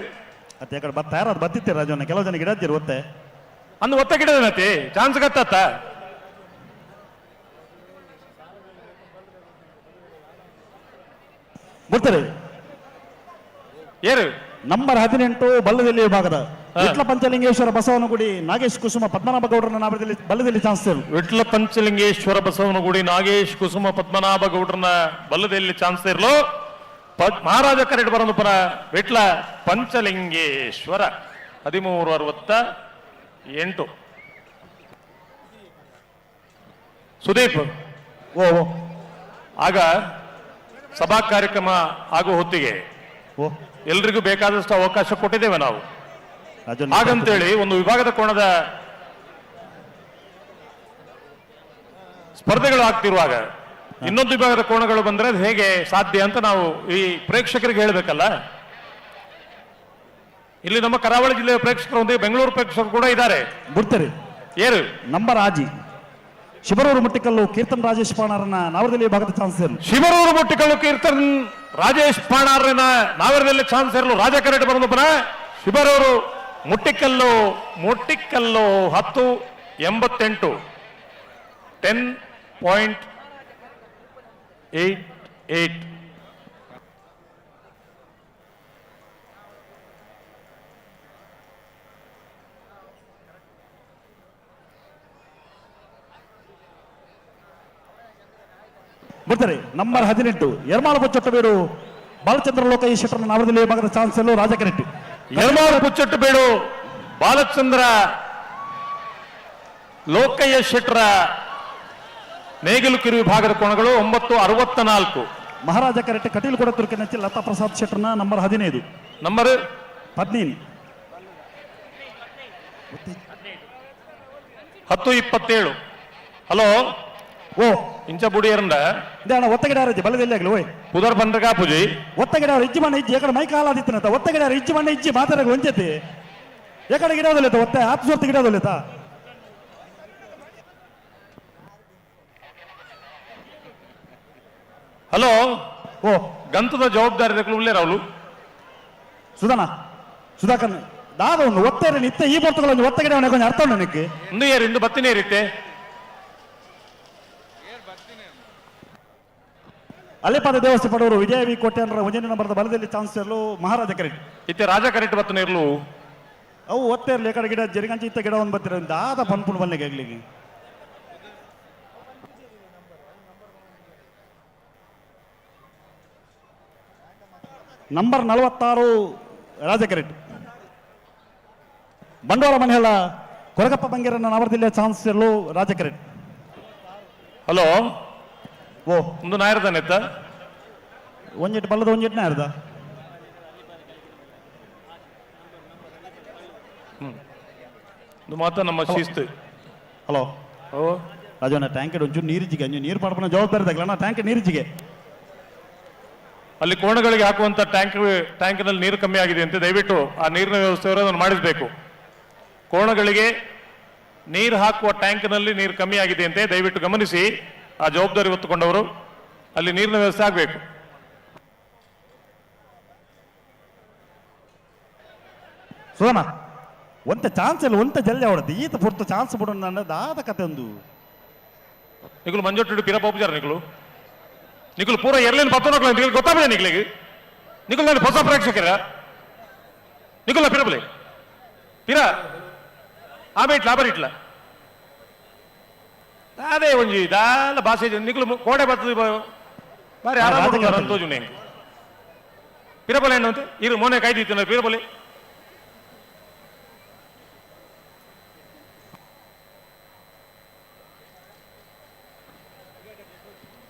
[SPEAKER 3] ಅತ್ತ ಎಕಡೆ ಬತ್ತ ಯಾರು ಬತ್ತಿತ್ತೆ ರಾಜನ ಕೆಲವು ಜನ ಗಿಡ ಹತ್ತಿರ ಒತ್ತೆ
[SPEAKER 5] ಅಂದು ಒತ್ತ ಗಿಡ ಏನತಿ ಚಾನ್ಸ್ ಗತ್ತ
[SPEAKER 3] ಬಿಡ್ತಾರೆ.
[SPEAKER 5] ಏರು
[SPEAKER 3] ನಂಬರ್ 18 ಬಲ್ಲದಲ್ಲಿ ವಿಭಾಗದ ವಿಟ್ಲ ಪಂಚಲಿಂಗೇಶ್ವರ ಬಸವನಗುಡಿ ನಾಗೇಶ್ ಕುಸುಮ ಪದ್ಮನಾಭ ಗೌಡರನ್ನ ನಾವರದಲ್ಲಿ ಬಲ್ಲದಲ್ಲಿ ಚಾನ್ಸ್ ಇರು.
[SPEAKER 5] ವಿಟ್ಲ ಪಂಚಲಿಂಗೇಶ್ವರ ಬಸವನಗುಡಿ ನಾಗೇಶ್ ಕುಸುಮ ಪದ್ಮನಾಭ ಗೌಡ್ರನ್ನ ಬಲ್ಲದಲ್ಲಿ ಚಾನ್ಸ್ ಇರ್ಲು. ಮಹಾರಾಜ ಕರೆಕ್ಟ್ ಬರೋದು ಪರ ವಿಟ್ಲ ಪಂಚಲಿಂಗೇಶ್ವರ 13.60 8 ಸುದೀಪ್
[SPEAKER 8] ಓ
[SPEAKER 5] ಆಗ ಸಭಾ ಕಾರ್ಯಕ್ರಮ ಆಗುವ ಹೊತ್ತಿಗೆ ಎಲ್ರಿಗೂ ಬೇಕಾದಷ್ಟು ಅವಕಾಶ ಕೊಟ್ಟಿದ್ದೇವೆ ನಾವು. ಹಾಗಂತೇಳಿ ಒಂದು ವಿಭಾಗದ ಕೋಣದ ಸ್ಪರ್ಧೆಗಳು ಆಗ್ತಿರುವಾಗ ಇನ್ನೊಂದು ವಿಭಾಗದ ಕೋಣಗಳು ಬಂದ್ರೆ ಅದು ಹೇಗೆ ಸಾಧ್ಯ ಅಂತ ನಾವು ಈ ಪ್ರೇಕ್ಷಕರಿಗೆ ಹೇಳಬೇಕಲ್ಲ. ಇಲ್ಲಿ ನಮ್ಮ ಕರಾವಳಿ ಜಿಲ್ಲೆಯ ಪ್ರೇಕ್ಷಕರು ಒಂದೇ ಬೆಂಗಳೂರು ಪ್ರೇಕ್ಷಕರು ಕೂಡ ಇದ್ದಾರೆ.
[SPEAKER 8] ಬಿಡ್ತಾರೆ
[SPEAKER 5] ಏರು
[SPEAKER 8] ನಂಬರ್ ಆಜಿ ಶಿಬರೂರು ಮುಟ್ಟಿಕಲ್ಲು ಕೀರ್ತನ್ ರಾಜೇಶ್ ಪಾಣಾರನ್ನ ನಾವರದಲ್ಲಿ ಭಾಗದ ಚಾನ್ಸರ್
[SPEAKER 5] ಶಿಬರೂರು ಮುಟ್ಟಿಕಲ್ಲು ಕೀರ್ತನ್ ರಾಜೇಶ್ ಪಾಣಾರನ ನಾವರದಲ್ಲಿ ಚಾನ್ಸರ್ಲು ರಾಜ ಕರೆಟ್ ಬರೋದಪ್ಪನ ಶಿಬರೂರು ಮುಟ್ಟಿಕಲ್ಲು 1088 10.88.
[SPEAKER 8] ಬರ್ತಾರೆ ನಂಬರ್ 18 ಯರ್ಮಾಳ ಬಚ್ಚಟ್ಟಬೇಡು ಬಾಲಚಂದ್ರ ಲೋಕಯ್ಯ ಶೆಟ್ಟರ್ನ ನಾವರದಲ್ಲಿ ಭಾಗದ ಚಾನ್ಸರ್ ರಾಜ ಕರೆಟ್.
[SPEAKER 5] ಯರ್ಮಾಳ ಬಚ್ಚಟ್ಟಬೇಡು ಬಾಲಚಂದ್ರ ಲೋಕಯ್ಯ ಶೆಟ್ಟರ ನೇಗಿಲು ಕಿರು ವಿಭಾಗದ ಕೋಣಗಳು 964.
[SPEAKER 8] ಮಹಾರಾಜ ಕರೆಟ್ ಕಟೀಲು ಕೂಡ ತುರ್ಕಿನಚ್ಚಿ ಲತಾ ಪ್ರಸಾದ್ ಶೆಟ್ಟರ್ನ ನಂಬರ್ 15
[SPEAKER 5] ನಂಬರ್
[SPEAKER 8] 15
[SPEAKER 5] 1027. ಹಲೋ
[SPEAKER 8] ಓ
[SPEAKER 5] ಇಂಚ ಬುಡಿಯರಂಡ
[SPEAKER 8] ಇದಾಣ ಒತ್ತಗಿಡಾರ ಬಲದಲ್ಲಿ ಆಗಲಿ ಓಯ್
[SPEAKER 5] ಪುದರ್ ಬಂದ್ರಗಾ ಪೂಜಿ
[SPEAKER 8] ಒತ್ತಗಿಡಾರ ಇಜ್ಜಿ ಮಣ್ಣ ಇಜ್ಜಿ ಯಾಕಡೆ ಮೈ ಕಾಲಾದಿತ್ತನಂತ ಒತ್ತಗಿಡಾರ ಇಜ್ಜಿ ಮಣ್ಣ ಇಜ್ಜಿ ಮಾತಾಡಕ್ಕೆ ಒಂಚತಿ ಯಾಕಡೆ ಗಿಡೋದಲ್ಲಿತ್ತ ಒತ್ತೆ ಹತ್ತು ಸೊತ್ತು ಗಿಡೋದಲ್ಲಿತ್ತ
[SPEAKER 5] ಹಲೋ
[SPEAKER 8] ಓ
[SPEAKER 5] ಗಂತದ ಜವಾಬ್ದಾರಿ ಉಳ್ಳೇ ರಾವ್ಲು
[SPEAKER 8] ಸುಧಾಕರ್ ದಾದ ಒಂದು ಒತ್ತೇರಿ ನಿತ್ತ ಈ ಬರ್ತಗಳು ಒತ್ತಗಿಡ ಕೊಂಚ ಅರ್ಥ ಉಂಟು ನನಗೆ
[SPEAKER 5] ಇಂದು ಏರು ಇಂದು ಬತ್ತಿನೇ ಇರುತ್ತೆ
[SPEAKER 8] ಅಲ್ಲಿಪಾದ ದೇವಸ್ಥಾನ ಪಡವರು ವಿಜಯ ವಿ ಕೋಟ್ಯಾನರ ಒಂಜನೇ ನಂಬರ್ದ ಬಲದಲ್ಲಿ ಚಾನ್ಸರ್ಲು ಮಹಾರಾಜ ಕರೆಟ್
[SPEAKER 5] ಇತ್ತೆ ರಾಜ ಕರೆಟ್ ಬತ್ತನ ಇರ್ಲು
[SPEAKER 8] ಅವು ಒತ್ತೇರ್ಲಿ ಕಡೆ ಗಿಡ ಜರಿಗಂಚಿ ಇತ್ತ ಗಿಡ ಒಂದು ಬತ್ತಿರ ದಾದ ಪನ್ಪುಣ್ ಬಲ್ಲಿಗೆ ಆಗ್ಲಿಕ್ಕೆ ನಂಬರ್ 46 ರಾಜ ಕರೆಟ್ ಬಂಡವಾಳ ಮನೆಯಲ್ಲ ಕೊರಗಪ್ಪ ಬಂಗೇರನ್ನ ನಾವರದಿಲ್ಲ ಚಾನ್ಸರ್ಲು ರಾಜ ಕರೆಟ್.
[SPEAKER 5] ಹಲೋ
[SPEAKER 8] ಓ
[SPEAKER 5] ಒಂದು ನಾಯರ್ದಾನೆ ಎತ್ತ
[SPEAKER 8] ಒಂಜೆಟ್ ಬಲ್ಲದ ಒಂಜೆಟ್ ನಾಯರ್ದ
[SPEAKER 5] ಇದು ಮಾತ್ರ ನಮ್ಮ ಶಿಸ್ತು.
[SPEAKER 8] ಹಲೋ
[SPEAKER 5] ಓ
[SPEAKER 8] ರಾಜವನ್ನ ಟ್ಯಾಂಕ್ ಒಂಚೂರು ನೀರಿಜಿಗೆ ಅಂಜು ನೀರು ಮಾಡ್ಕೊಂಡು ಜವಾಬ್ದಾರಿ ತಗಲಣ್ಣ ಟ್ಯಾಂಕ್ ನೀರಿಜಿಗೆ
[SPEAKER 5] ಅಲ್ಲಿ ಕೋಣಗಳಿಗೆ ಹಾಕುವಂತ ಟ್ಯಾಂಕ್ನಲ್ಲಿ ನೀರು ಕಮ್ಮಿ ಆಗಿದೆ ಅಂತ ದಯವಿಟ್ಟು ಆ ನೀರಿನ ವ್ಯವಸ್ಥೆಯನ್ನು ಮಾಡಿಸಬೇಕು. ಕೋಣಗಳಿಗೆ ನೀರು ಹಾಕುವ ಟ್ಯಾಂಕ್ನಲ್ಲಿ ನೀರು ಕಮ್ಮಿ ಆಗಿದೆ ಅಂತೆ ದಯವಿಟ್ಟು ಗಮನಿಸಿ. ಆ ಜವಾಬ್ದಾರಿ ಹೊತ್ತುಕೊಂಡವರು ಅಲ್ಲಿ ನೀರಿನ ವ್ಯವಸ್ಥೆ ಆಗಬೇಕು.
[SPEAKER 8] ಸುಧಾನ ಒಂತ ಚಾನ್ಸ್ ಇಲ್ಲ ಒಂತ ಜಲ್ದಿ ಅವಡದು ಈತ ಪುರ್ತು ಚಾನ್ಸ್ ಬಿಡೋಣ ನನ್ನ ದಾದ ಕತೆ ಒಂದು
[SPEAKER 5] ನಿಗುಲು ಮಂಜೊಟ್ಟು ಪಿರಪ್ಪ ಉಪಚಾರ ನಿಗುಲು ಪೂರ ಎರಲೇನು ಪತ್ತೋನಕ್ಲ ನಿಗುಲು ಗೊತ್ತಾಗಲ್ಲ ನಿಗುಲು ನಾನು ಹೊಸ ಪ್ರೇಕ್ಷಕರ ನಿಗುಲ ಪಿರಬಲೆ ಪಿರ ಆಮೇಟ್ಲ ಆಬರಿಟ್ಲ ಅದೇ ಒಂಜಿ ದಾಲ ಭಾಷೆ ನಿಗುಲು ಕೋಡೆ ಬರ್ತದೆ ಬಾರಿ ಆರಾಮ ಅಂತೋಜು ನೇಂಗೆ ಪಿರಬಲೆ ಏನು ಅಂತ ಇರು ಮೊನ್ನೆ ಕಾಯ್ದಿತ್ತು ಪಿರಬಲೆ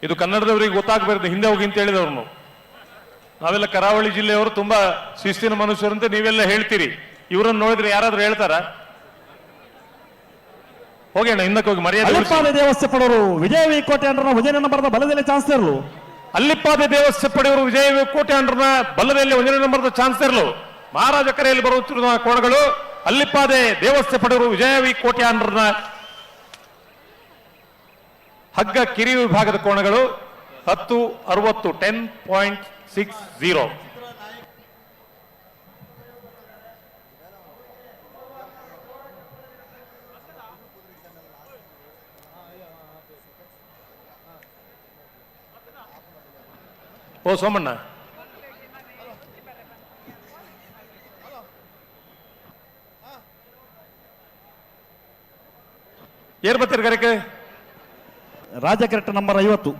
[SPEAKER 5] ಇದು ಕನ್ನಡದವರಿಗೆ ಗೊತ್ತಾಗಬಾರ್ದು ಹಿಂದೆ ಹೋಗಿ ಅಂತ ಹೇಳಿದವ್ರು ನಾವೆಲ್ಲ ಕರಾವಳಿ ಜಿಲ್ಲೆಯವರು ತುಂಬಾ ಶಿಸ್ತಿನ ಮನುಷ್ಯರಂತೆ ನೀವೆಲ್ಲ ಹೇಳ್ತೀರಿ. ಇವರನ್ನು ನೋಡಿದ್ರೆ ಯಾರಾದ್ರೂ ಹೇಳ್ತಾರ? ಹೋಗೋಣ ಹಿಂದಕ್ಕೆ ಹೋಗಿ ಮರ್ಯಾದೆ
[SPEAKER 8] ದೇವಸ್ಥೆ ಪಡೋರು ವಿಜಯ ವಿ ಕೋಟೆ ಅಂಡ್ರನ ಒಂಜನೇ ನಂಬರ್ದ ಬಲದಲ್ಲಿ ಚಾನ್ಸ್ ಇರಲು
[SPEAKER 5] ಅಲ್ಲಿಪ್ಪಾದೆ ದೇವಸ್ಥೆ ಪಡೆಯವರು ವಿಜಯ ವಿ ಕೋಟೆ ಅಂಡ್ರನ ಬಲದಲ್ಲಿ ಒಂಜನೇ ನಂಬರ್ದ ಚಾನ್ಸ್ ಇರಲು ಮಹಾರಾಜ ಕರೆಯಲ್ಲಿ ಬರುತ್ತಿರುವ ಕೋಣಗಳು ಅಲ್ಲಿಪ್ಪಾದೆ ದೇವಸ್ಥೆ ಪಡೆಯವರು ವಿಜಯ ವಿ ಕೋಟೆ ಅಂಡ್ರನ ಹಗ್ಗ ಕಿರಿ ವಿಭಾಗದ ಕೋಣಗಳು 1060 10.60. ಓ ಸೋಮಣ್ಣ ಏರ್ ಬರ್ತೀರಿ ಕರೆಕ್ಕೆ
[SPEAKER 8] ರಾಜ ಕೆರೆಟ್ ನಂಬರ್ 50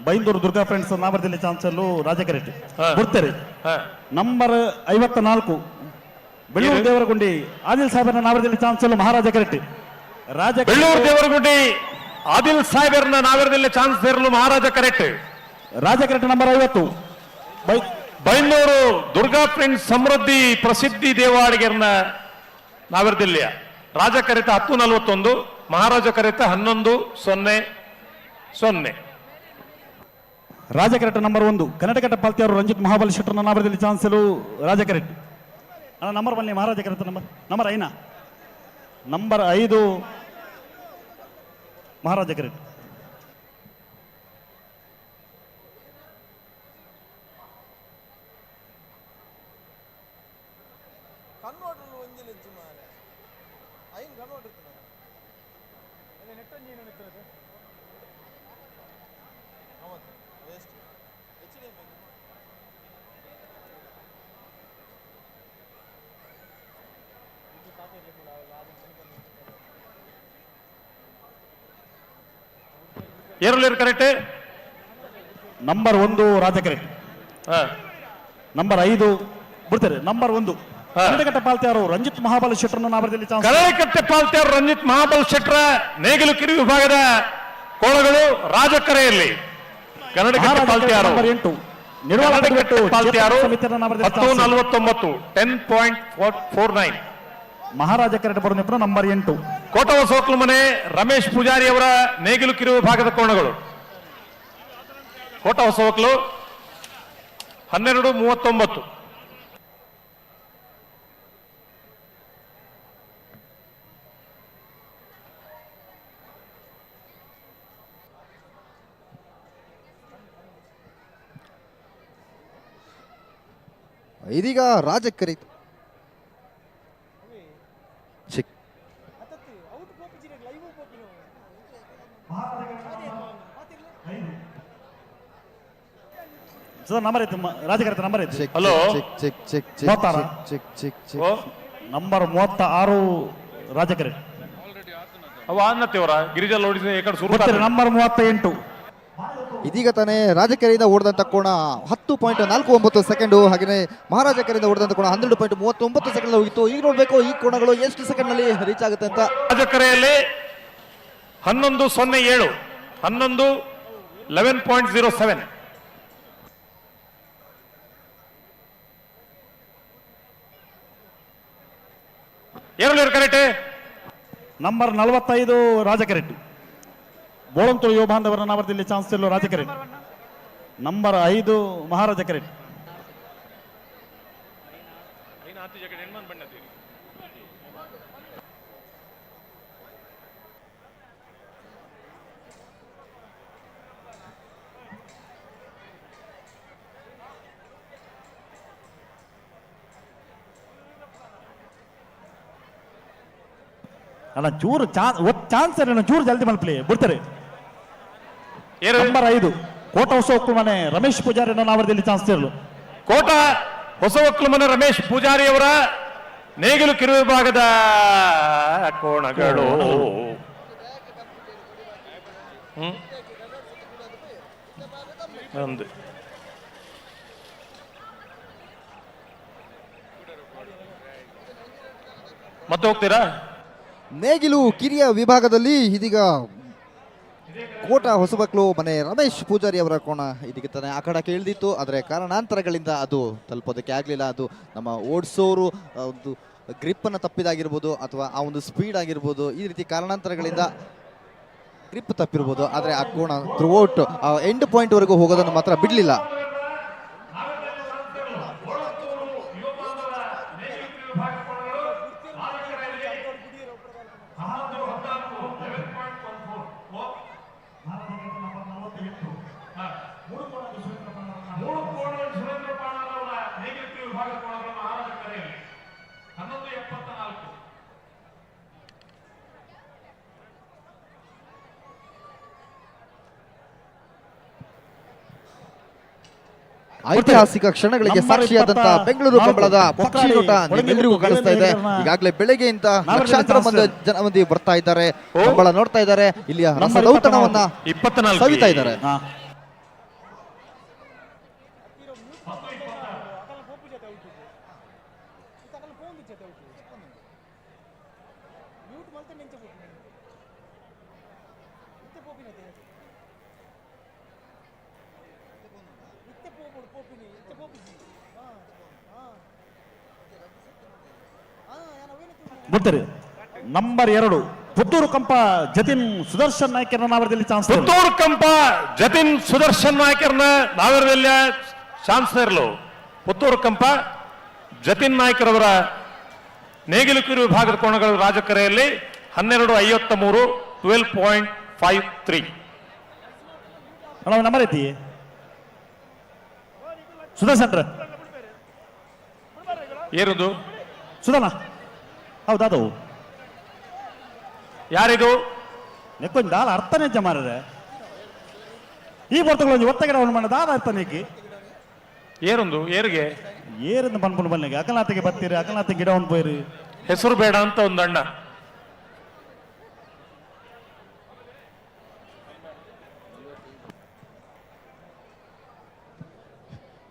[SPEAKER 8] ಬೈಂದೂರು ದುರ್ಗಾ ಫ್ರೆಂಡ್ಸ್ ನಾವರದಲ್ಲಿ ಚಾನ್ಸಲ್ಲು ರಾಜ ಕೆರೆಟ್ ಬರ್ತಾರೆ. ನಂಬರ್ 54 ಬೆಳ್ಳೂರು ದೇವರಗುಂಡಿ ಆದಿಲ್ ಸಾಹೇಬರ ನಾವರದಲ್ಲಿ ಚಾನ್ಸ್ ಅಲ್ಲೂ ಮಹಾರಾಜ ಕರೆಟ್ಟಿ.
[SPEAKER 5] ಬೆಳ್ಳೂರು ದೇವರಗುಂಡಿ ಆದಿಲ್ ಸಾಹೇಬರನ್ನ ನಾವರದಲ್ಲಿ ಚಾನ್ಸ್ ಸೇರಲು ಮಹಾರಾಜ ಕರೆಕ್ಟ್.
[SPEAKER 8] ರಾಜ ಕರೆಕ್ಟ್ ನಂಬರ್ 50.
[SPEAKER 5] ಬೈಂದೂರು ದುರ್ಗಾ ಪ್ರಿಂಟ್ ಸಮೃದ್ಧಿ ಪ್ರಸಿದ್ಧಿ ದೇವಾಡಿಗರ್ನ ನಾವರದಿಲ್ಲಿಯ ರಾಜ ಕರೆತ 10:41, ಮಹಾರಾಜ ಕರೆತ 11:00.
[SPEAKER 8] ರಾಜ ಕರೆಕ್ಟ್ ನಂಬರ್ 1 ಕರ್ನಾಟಕ ಟಪಾಲ್ತಿ ಅವರು ರಂಜಿತ್ ಮಹಾಬಲಿ ಶೆಟ್ಟರ್ನ ನಾವರದಲ್ಲಿ ಚಾನ್ಸ್ ಅಲ್ಲೂ ರಾಜ ಕರೆಕ್ಟ್. ನಂಬರ್ ಬನ್ನಿ ಮಹಾರಾಜ ಕರೆತ ನಂಬರ್ 5 ನಂಬರ್ 5 ಮಹಾರಾಜ ಕರೆಕ್ಟ್.
[SPEAKER 5] ಏರಲೇರು ಕರೆಕ್ಟ್.
[SPEAKER 8] ನಂಬರ್ 1 ರಾಜ ಕರೆಕ್ಟ್. ನಂಬರ್ 5 ಬಿಡ್ತಾರೆ. ನಂಬರ್ 1 ಕರ್ನಾಟಕ ಪಾಲ್ತಿ ಅವರು ರಂಜಿತ್ ಮಹಾಬಲ ಶೆಟ್ಟರ್ನ ನಾವರದಲ್ಲಿ ಚಾನ್ಸ್.
[SPEAKER 5] ಕರ್ನಾಟಕ ಪಾಲ್ತಿ ಅವರು ರಂಜಿತ್ ಮಹಾಬಲ ಶೆಟ್ಟರ ನೇಗಿಲು ಕಿರಿ ವಿಭಾಗದ ಕೋಳಗಳು ರಾಜಕರೆಯಲ್ಲಿ ಕರ್ನಾಟಕ ಪಾಲ್ತಿ ಅವರು
[SPEAKER 8] ನಂಬರ್ 8 ನಿರ್ವಾಳ
[SPEAKER 5] ಪಾಲ್ತಿ ಅವರು
[SPEAKER 8] ಸಮಿತಿಯ ನಾವರದಲ್ಲಿ
[SPEAKER 5] 10:49 10.49.
[SPEAKER 8] ಮಹಾರಾಜ ಕರೆಕ್ಟ್ ಬರೋದು ನಂಬರ್ 8
[SPEAKER 5] ಕೋಟವ ಸೋಕ್ಲು ಮನೆ ರಮೇಶ್ ಪೂಜಾರಿ ಅವರ ನೇಗಿಲು ಕಿರು ವಿಭಾಗದ ಕೋಣಗಳು. ಕೋಟವ ಸೋಕ್ಲು 12:39.
[SPEAKER 23] ಇದೀಗ ರಾಜಕರಿ
[SPEAKER 8] ನಂಬರ್ ಐತೆ ರಾಜ ಕರೆಕ್ಟ್ ನಂಬರ್ ಐತೆ.
[SPEAKER 5] ಹಲೋ
[SPEAKER 8] ನಂಬರ್ 36 ರಾಜ ಕರೆಕ್ಟ್.
[SPEAKER 5] ಅವ ಅನ್ನತ್ತೇವರ ಗಿರಿಜಾ ಲೋಡಿಸಿ
[SPEAKER 8] ನಂಬರ್ 38
[SPEAKER 23] ಇದೀಗ ತಾನೇ ರಾಜಕೆರೆಯಿಂದ ಓಡಿದಂಥ ಕೋಣ 10.49 ಸೆಕೆಂಡು. ಹಾಗೆಯೇ ಮಹಾರಾಜ ಕೆರೆಯಿಂದ ಓಡಿದಂಥ ಕೋಣ 12.39 ಸೆಕೆಂಡ್ ಹೋಗಿತ್ತು. ಈಗ ನೋಡಬೇಕು ಈ ಕೋಣಗಳು ಎಷ್ಟು ಸೆಕೆಂಡ್ ನಲ್ಲಿ ರೀಚ್ ಆಗುತ್ತೆ ಅಂತ.
[SPEAKER 5] ರಾಜಕೆರೆಯಲ್ಲಿ 11:07 11:11.07. ಏರಲೇರು ಕರೆಕ್ಟ್.
[SPEAKER 8] ನಂಬರ್ 45 ರಾಜ ಕರೆಕ್ಟ್. ಬೋಳಂತೂರು ಯುವ ಬಾಂಧವರ ನಾವರದಲ್ಲಿ ಚಾನ್ಸ್ ಎಲ್ಲೋ ರಾಜ ಕರೆಕ್ಟ್. ನಂಬರ್ 5 ಮಹಾರಾಜ ಕರೆಕ್ಟ್. ಅಲ್ಲ ಚೂರು ಚಾನ್ಸ್ ಚೂರು ಜಲ್ದಿ ಮಲ್ಪಲಿ ಬಿಡ್ತಾರೆ. ನಂಬರ್ 5 ಕೋಟ ಹೊಸ ಒಕ್ಕಲು ಮನೆ ರಮೇಶ್ ಪೂಜಾರಿ ನಾವರದಲ್ಲಿ ಚಾನ್ಸ್ ಇರಲು.
[SPEAKER 5] ಕೋಟ ಹೊಸ ಒಕ್ಕಲು ಮನೆ ರಮೇಶ್ ಪೂಜಾರಿ ಅವರ ನೇಗಿಲು ಕಿರು ವಿಭಾಗದ ಕೋಣಗಳು. ಮತ್ತೆ ಹೋಗ್ತೀರಾ?
[SPEAKER 23] ನೇಗಿಲು ಕಿರಿಯ ವಿಭಾಗದಲ್ಲಿ ಇದೀಗ ಕೋಟ ಹೊಸಬಕ್ಲು ಮನೆ ರಮೇಶ್ ಪೂಜಾರಿ ಅವರ ಕೋಣ ಇದೀಗ ತಾನೇ ಅಖಾಡಕ್ಕೆ ಇಳಿದಿತ್ತು. ಆದರೆ ಕಾರಣಾಂತರಗಳಿಂದ ಅದು ತಲುಪೋದಕ್ಕೆ ಆಗಲಿಲ್ಲ. ಅದು ನಮ್ಮ ಓಡಿಸೋರು ಒಂದು ಗ್ರಿಪ್ಪನ್ನು ತಪ್ಪಿದಾಗಿರ್ಬೋದು ಅಥವಾ ಆ ಒಂದು ಸ್ಪೀಡ್ ಆಗಿರ್ಬೋದು, ಈ ರೀತಿ ಕಾರಣಾಂತರಗಳಿಂದ ಗ್ರಿಪ್ ತಪ್ಪಿರ್ಬೋದು. ಆದರೆ ಆ ಕೋಣ ಥ್ರೂಔಟ್ ಎಂಡ್ ಪಾಯಿಂಟ್ವರೆಗೂ ಹೋಗೋದನ್ನು ಮಾತ್ರ ಬಿಡಲಿಲ್ಲ. ಐತಿಹಾಸಿಕ ಕ್ಷಣಗಳಿಗೆ ಸಾಕ್ಷಿಯಾದಂತಹ ಬೆಂಗಳೂರು ಕಂಬಳದ ಪಕ್ಷಿನೋಟ ನಿಮ್ಮೆಲ್ಲರಿಗೂ ಕಾಣಿಸ್ತಾ ಇದೆ. ಈಗಾಗಲೇ ಬೆಳಗ್ಗೆಯಿಂದ ಲಕ್ಷಾಂತರ ಮಂದಿ ಬರ್ತಾ ಇದ್ದಾರೆ, ಕಂಬಳ ನೋಡ್ತಾ ಇದ್ದಾರೆ, ಇಲ್ಲಿಯ ರಸದೌತಣವನ್ನ ಸವಿತಾ ಇದ್ದಾರೆ.
[SPEAKER 8] ಬಿಡ್ತಾರೆ. ನಂಬರ್ 2 ಪುತ್ತೂರು ಕಂಪ ಜತಿನ್ ಸುದರ್ಶನ್ ನಾಯ್ಕರ್ನ ನಾವರದಲ್ಲಿ ಚಾನ್ಸ್.
[SPEAKER 5] ಪುತ್ತೂರು ಕಂಪ ಜತಿನ್ ಸುದರ್ಶನ್ ನಾಯ್ಕರ್ನ ನಾವರದಲ್ಲಿ ಚಾನ್ಸ್ ಇರಲು. ಪುತ್ತೂರು ಕಂಪ ಜತಿನ್ ನಾಯ್ಕರವರ ನೇಗಿಲು ಕಿರು ವಿಭಾಗದ ಕೋಣಗಳು ರಾಜಕರೆಯಲ್ಲಿ 12:53 12.53.
[SPEAKER 8] ಅಣ್ಣ ನಂಬರ್ ಐತಿ ಸುದರ್ಶನ್
[SPEAKER 5] ಏರುದು
[SPEAKER 8] ಸುಧನ ಹೌದದು
[SPEAKER 5] ಯಾರಿದು
[SPEAKER 8] ನೆಕ್ಕೊಂದು ದಾಲ ಅರ್ಥನೇ ಜಮಾರರೆ ಈ ಬರ್ತಗಳೊಂದು ಒತ್ತಗಿಡ ಮಾಡಿ ದಾದ ಅರ್ಥನೇಕಿ
[SPEAKER 5] ಏರೊಂದು ಏರಿಗೆ
[SPEAKER 8] ಏರಿಂದ ಬಂದ್ಬಿಟ್ಟು ಬನ್ನಿಗೆ ಅಕಲ್ನಾಥಿಗೆ ಬರ್ತೀರಿ ಅಕಲ್ನಾಥ ಗಿಡ ಒಂದು போயிரு
[SPEAKER 5] ಹೆಸರು ಬೇಡ ಅಂತ ಒಂದು ಅಣ್ಣ.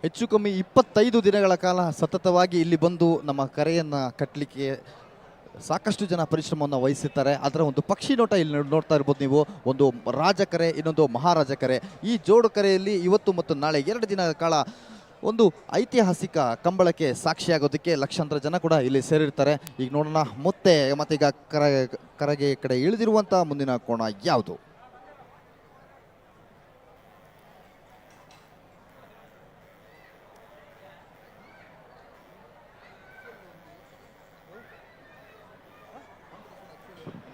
[SPEAKER 23] ಹೆಚ್ಚು ಕಮ್ಮಿ 25 ದಿನಗಳ ಕಾಲ ಸತತವಾಗಿ ಇಲ್ಲಿ ಬಂದು ನಮ್ಮ ಕರೆಯನ್ನು ಕಟ್ಟಲಿಕ್ಕೆ ಸಾಕಷ್ಟು ಜನ ಪರಿಶ್ರಮವನ್ನು ವಹಿಸಿರ್ತಾರೆ. ಅದರ ಒಂದು ಪಕ್ಷಿ ನೋಟ ಇಲ್ಲಿ ನೋಡ್ತಾ ಇರ್ಬೋದು ನೀವು. ಒಂದು ರಾಜಕರೆ, ಇನ್ನೊಂದು ಮಹಾರಾಜ ಕರೆ. ಈ ಜೋಡು ಕರೆಯಲ್ಲಿ ಇವತ್ತು ಮತ್ತು ನಾಳೆ 2 ದಿನಗಳ ಕಾಲ ಒಂದು ಐತಿಹಾಸಿಕ ಕಂಬಳಕ್ಕೆ ಸಾಕ್ಷಿಯಾಗೋದಕ್ಕೆ ಲಕ್ಷಾಂತರ ಜನ ಕೂಡ ಇಲ್ಲಿ ಸೇರಿರ್ತಾರೆ. ಈಗ ನೋಡೋಣ ಮತ್ತೀಗ ಕರೆಗೆ ಕಡೆ ಇಳಿದಿರುವಂಥ ಮುಂದಿನ ಕೋಣ ಯಾವುದು?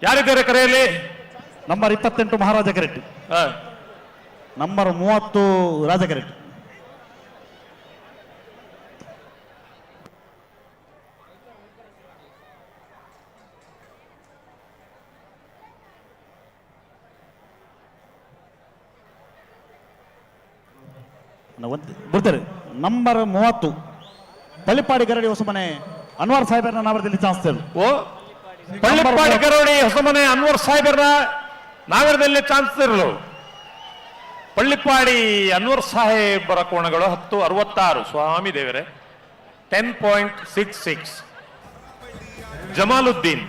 [SPEAKER 5] ಯಾರಿದ್ದಾರೆ ಕರೆಯಲ್ಲಿ?
[SPEAKER 8] ನಂಬರ್ 28 ಮಹಾರಾಜ ಕೆರೆಟ್, ನಂಬರ್ 30 ರಾಜ ಕೆರೆಟ್. ಬಿಡ್ತಾರೆ. ನಂಬರ್ 30 ಪಳ್ಳಿಪಾಡಿ ಗರಡಿ ಹೊಸಮನೆ ಅನ್ವರ್ ಸಾಹೇಬರನ್ನ ನಾವರದಲ್ಲಿ ಚಾನ್ಸ್.
[SPEAKER 5] ಓ ಪಳ್ಳಿಪಾಡಿ ಗರಡಿ ಹೊಸಮನೆ ಅನ್ವರ್ ಸಾಹೇಬರ ನಾಗರದಲ್ಲಿ ಚಾನ್ಸ್ ಇರಲು. ಪಳ್ಳಿಪಾಡಿ ಅನ್ವರ್ ಸಾಹೇಬರ ಕೋಣಗಳು 10.66 ಸ್ವಾಮಿ ದೇವರೇ 10.66. ಜಮಾಲುದ್ದೀನ್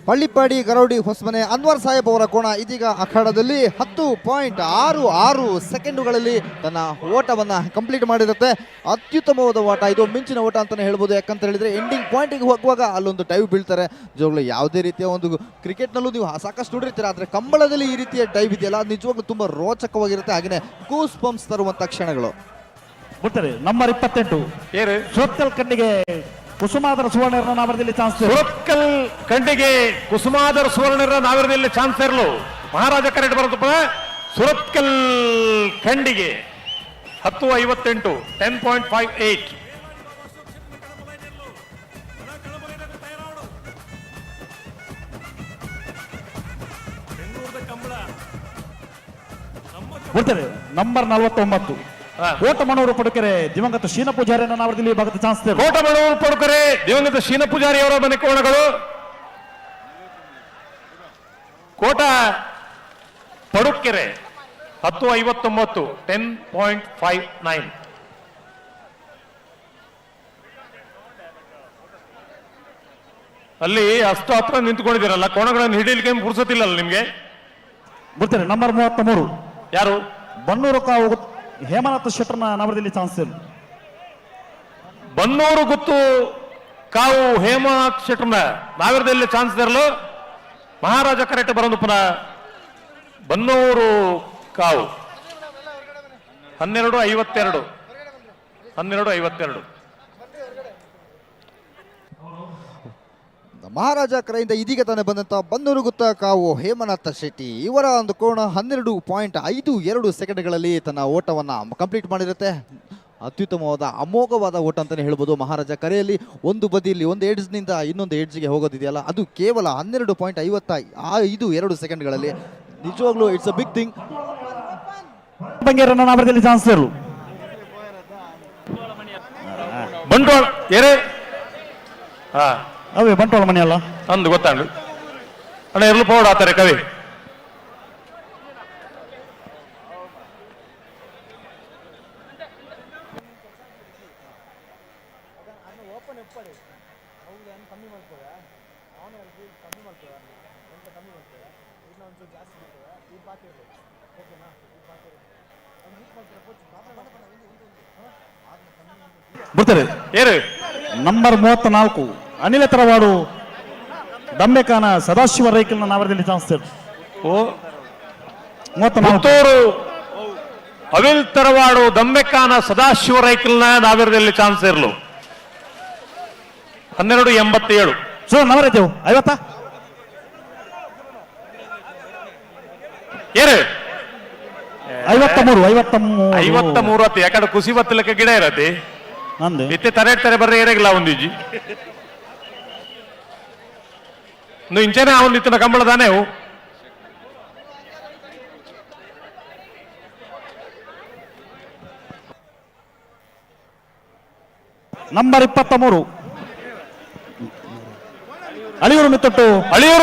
[SPEAKER 23] ಪಳ್ಳಿಪಾಡಿ ಗರೌಡಿ ಹೊಸಮನೆ ಅನ್ವರ್ ಸಾಹೇಬ್ ಅವರ ಕೋಣ ಇದೀಗ ಅಖಾಡದಲ್ಲಿ 10.66 ಸೆಕೆಂಡುಗಳಲ್ಲಿ ತನ್ನ ಓಟವನ್ನು ಕಂಪ್ಲೀಟ್ ಮಾಡಿರುತ್ತೆ. ಅತ್ಯುತ್ತಮವಾದ ಓಟ ಇದು, ಮಿಂಚಿನ ಓಟ ಅಂತಲೇ ಹೇಳ್ಬೋದು. ಯಾಕಂತ ಹೇಳಿದರೆ ಎಂಡಿಂಗ್ ಪಾಯಿಂಟಿಗೆ ಹೋಗುವಾಗ ಅಲ್ಲೊಂದು ಡೈವ್ ಬೀಳ್ತಾರೆ. ನಿಜವಾಗ್ಲೂ ಯಾವುದೇ ರೀತಿಯ ಒಂದು ಕ್ರಿಕೆಟ್ನಲ್ಲೂ ನೀವು ಸಾಕಷ್ಟು ನೋಡಿರ್ತೀರ, ಆದರೆ ಕಂಬಳದಲ್ಲಿ ಈ ರೀತಿಯ ಡೈವ್ ಇದೆಯಲ್ಲ ಅದು ನಿಜವಾಗ್ಲೂ ತುಂಬ ರೋಚಕವಾಗಿರುತ್ತೆ. ಹಾಗೆಯೇ ಗೂಸ್ ಬಂಪ್ಸ್ ತರುವಂಥ ಕ್ಷಣಗಳು.
[SPEAKER 8] ಬಿಡ್ತಾರೆ. ನಂಬರ್ 28 ಸೋತ್ಕಲ್ ಕಣ್ಣಿಗೆ ಕುಸುಮಾಧರ ಸುವರ್ಣರ ನಾವರದಲ್ಲಿ ಚಾನ್ಸ್.
[SPEAKER 5] ಸುರತ್ಕಲ್ ಕಂಡಿಗೆ ಕುಸುಮಾಧರ ಸುವರ್ಣರ ನಾವರದಲ್ಲಿ ಚಾನ್ಸ್ ಇರಲು. ಮಹಾರಾಜ ಕರೆಕ್ಟ್ ಬರುತ್ತಪ್ಪ. ಸುರತ್ಕಲ್ ಖಂಡಿಗೆ 10.58 10.58.
[SPEAKER 8] ಬಿಡ್ತಾರೆ. ನಂಬರ್ 49 ಕೋಟಮನೂರು ಪಡುಕೆರೆ ದಿವಂಗತ ಶೀನ ಪೂಜಾರಿಯನ್ನ ನಾವರದಲ್ಲಿ ಭಾಗದ ಚಾನ್ಸ್.
[SPEAKER 5] ಕೋಟಮನೂರು ಪಡುಕೆರೆ ದಿವಂಗತ ಶೀನ ಪೂಜಾರಿ ಅವರ ಮನೆ ಕೋಣಗಳು. ಕೋಟ ಪಡುಕೆರೆ 10.59 10.59. ಅಲ್ಲಿ ಅಷ್ಟು ಹತ್ರ ನಿಂತ್ಕೊಂಡಿದ್ದೀರಲ್ಲ, ಕೋಣಗಳನ್ನು ಹಿಡಿಲಿಕ್ಕೆ ಪುರ್ಸತಿಲ್ಲಲ್ಲ ನಿಮ್ಗೆ.
[SPEAKER 8] ಬಿಡ್ತಾರೆ. ನಂಬರ್ 33
[SPEAKER 5] ಯಾರು?
[SPEAKER 8] ಬನ್ನೂರು ಕಾವು ಹೇಮನಾಥ್ ಶೆಟ್ಟರ್ನ ನಾವರದಲ್ಲಿ ಚಾನ್ಸ್.
[SPEAKER 5] ಬನ್ನೂರು ಗುತ್ತು ಕಾವು ಹೇಮನಾಥ್ ಶೆಟ್ಟರ್ನ ನಾವರದಲ್ಲಿ ಚಾನ್ಸ್ ಇರಲು. ಮಹಾರಾಜ ಕರೆಕ್ಟ್ ಬರೋದು ಪುನಃ ಬನ್ನೂರು ಕಾವು 12.52 12.52.
[SPEAKER 23] ಮಹಾರಾಜ ಕರೆಯಿಂದ ಇದೀಗ ತಾನೇ ಬಂದಂಥ ಬನ್ನೂರು ಗುತ್ತ ಕಾವು ಹೇಮನಾಥ ಶೆಟ್ಟಿ ಇವರ ಒಂದು ಕೋಣ 12.52 ಸೆಕೆಂಡ್ಗಳಲ್ಲಿ ತನ್ನ ಓಟವನ್ನು ಕಂಪ್ಲೀಟ್ ಮಾಡಿರುತ್ತೆ. ಅತ್ಯುತ್ತಮವಾದ ಅಮೋಘವಾದ ಓಟ ಅಂತಲೇ ಹೇಳ್ಬೋದು. ಮಹಾರಾಜ ಕರೆಯಲ್ಲಿ ಒಂದು ಬದಿಯಲ್ಲಿ ಒಂದು ಏಡ್ಜ್ನಿಂದ ಇನ್ನೊಂದು ಏಡ್ಜ್ಗೆ ಹೋಗೋದಿದೆಯಲ್ಲ ಅದು ಕೇವಲ 12.52 ಸೆಕೆಂಡ್ಗಳಲ್ಲಿ. ನಿಜವಾಗ್ಲೂ ಇಟ್ಸ್ ಅ ಬಿಗ್ ಥಿಂಗ್.
[SPEAKER 8] ಬಂಗೇರನ್ನ ನಾವರದಲ್ಲಿ ಚಾನ್ಸ್ ಇರಲು.
[SPEAKER 5] ಬಂಟ್ವಾಳ ಏರೇ
[SPEAKER 8] ಅವೇ ಬಂಟ್ವಾಳ ಮನೆ ಅಲ್ಲ
[SPEAKER 5] ಅಂದು ಗೊತ್ತಾಂಡು ಅಣ್ಣ ಇರ್ಲು ಪೌಡ್ ಆತಾರೆ ಕವಿ.
[SPEAKER 8] ಬರ್ತಾರೆ
[SPEAKER 5] ಏರು
[SPEAKER 8] ನಂಬರ್ 34 ಅನಿಲ ತರವಾಡು ದಮ್ಮೆಕಾನ ಸದಾಶಿವ ರೈಕಲ್ನ ನಾವರದಲ್ಲಿ ಚಾನ್ಸ್
[SPEAKER 5] ಓ
[SPEAKER 8] 34
[SPEAKER 5] ಪುತ್ತೂರು ಅವಿಲ್ ತರವಾಡು ದಮ್ಮೆಕಾನ ಸದಾಶಿವ ರೈಕಲ್ನ ನಾವಿರದಲ್ಲಿ ಚಾನ್ಸ್ ಇರಲು 1287
[SPEAKER 8] ಸೊ ನವರದೇವು 50
[SPEAKER 5] ಏರು
[SPEAKER 8] 53
[SPEAKER 5] ಅತಿ ಯಾಕಡೆ ಕುಸಿ ಬತ್ತಲಕ್ಕೆ ಗಿಡ ಇರತಿ
[SPEAKER 8] ನಂದು
[SPEAKER 5] ಇತ್ತೆ ತರೆ ಬರ್ರೆ ಏರೆಗಿಲ್ಲ ಒಂದಿಜ್ಜಿ ಇಂಚೆನೆ ಅವನ್ ಇತ್ತನ ಕಂಬಳದಾನೆ ಅವು
[SPEAKER 8] ನಂಬರ್ 23 ಅಳಿಯೂರು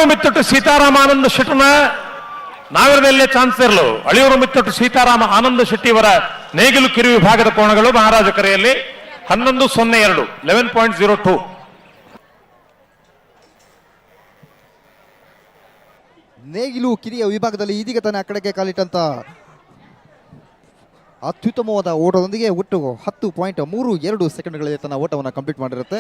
[SPEAKER 8] ಮಿತ್ತೊಟ್ಟು
[SPEAKER 5] ಸೀತಾರಾಮ ಆನಂದ ಶೆಟ್ಟನ ನಾವಿರದಲ್ಲೇ ಚಾನ್ಸ್ ಇರಲು ಅಳಿಯೂರು ಮಿತ್ತೊಟ್ಟು ಸೀತಾರಾಮ ಆನಂದ ಶೆಟ್ಟಿ ಅವರ ನೇಗಿಲು ಕಿರು ವಿಭಾಗದ ಕೋಣಗಳು ಮಹಾರಾಜ ಕರೆಯಲ್ಲಿ 1102 11.02.
[SPEAKER 23] ನೇಗಿಲು ಕಿರಿಯ ವಿಭಾಗದಲ್ಲಿ ಇದೀಗ ತಾನೇ ಆ ಕಡೆಗೆ ಕಾಲಿಟ್ಟಂತ ಅತ್ಯುತ್ತಮವಾದ ಓಟದೊಂದಿಗೆ ಒಟ್ಟು 10.32 ಸೆಕೆಂಡ್ಗಳಲ್ಲಿ ತನ್ನ ಓಟವನ್ನು ಕಂಪ್ಲೀಟ್ ಮಾಡಿರುತ್ತೆ.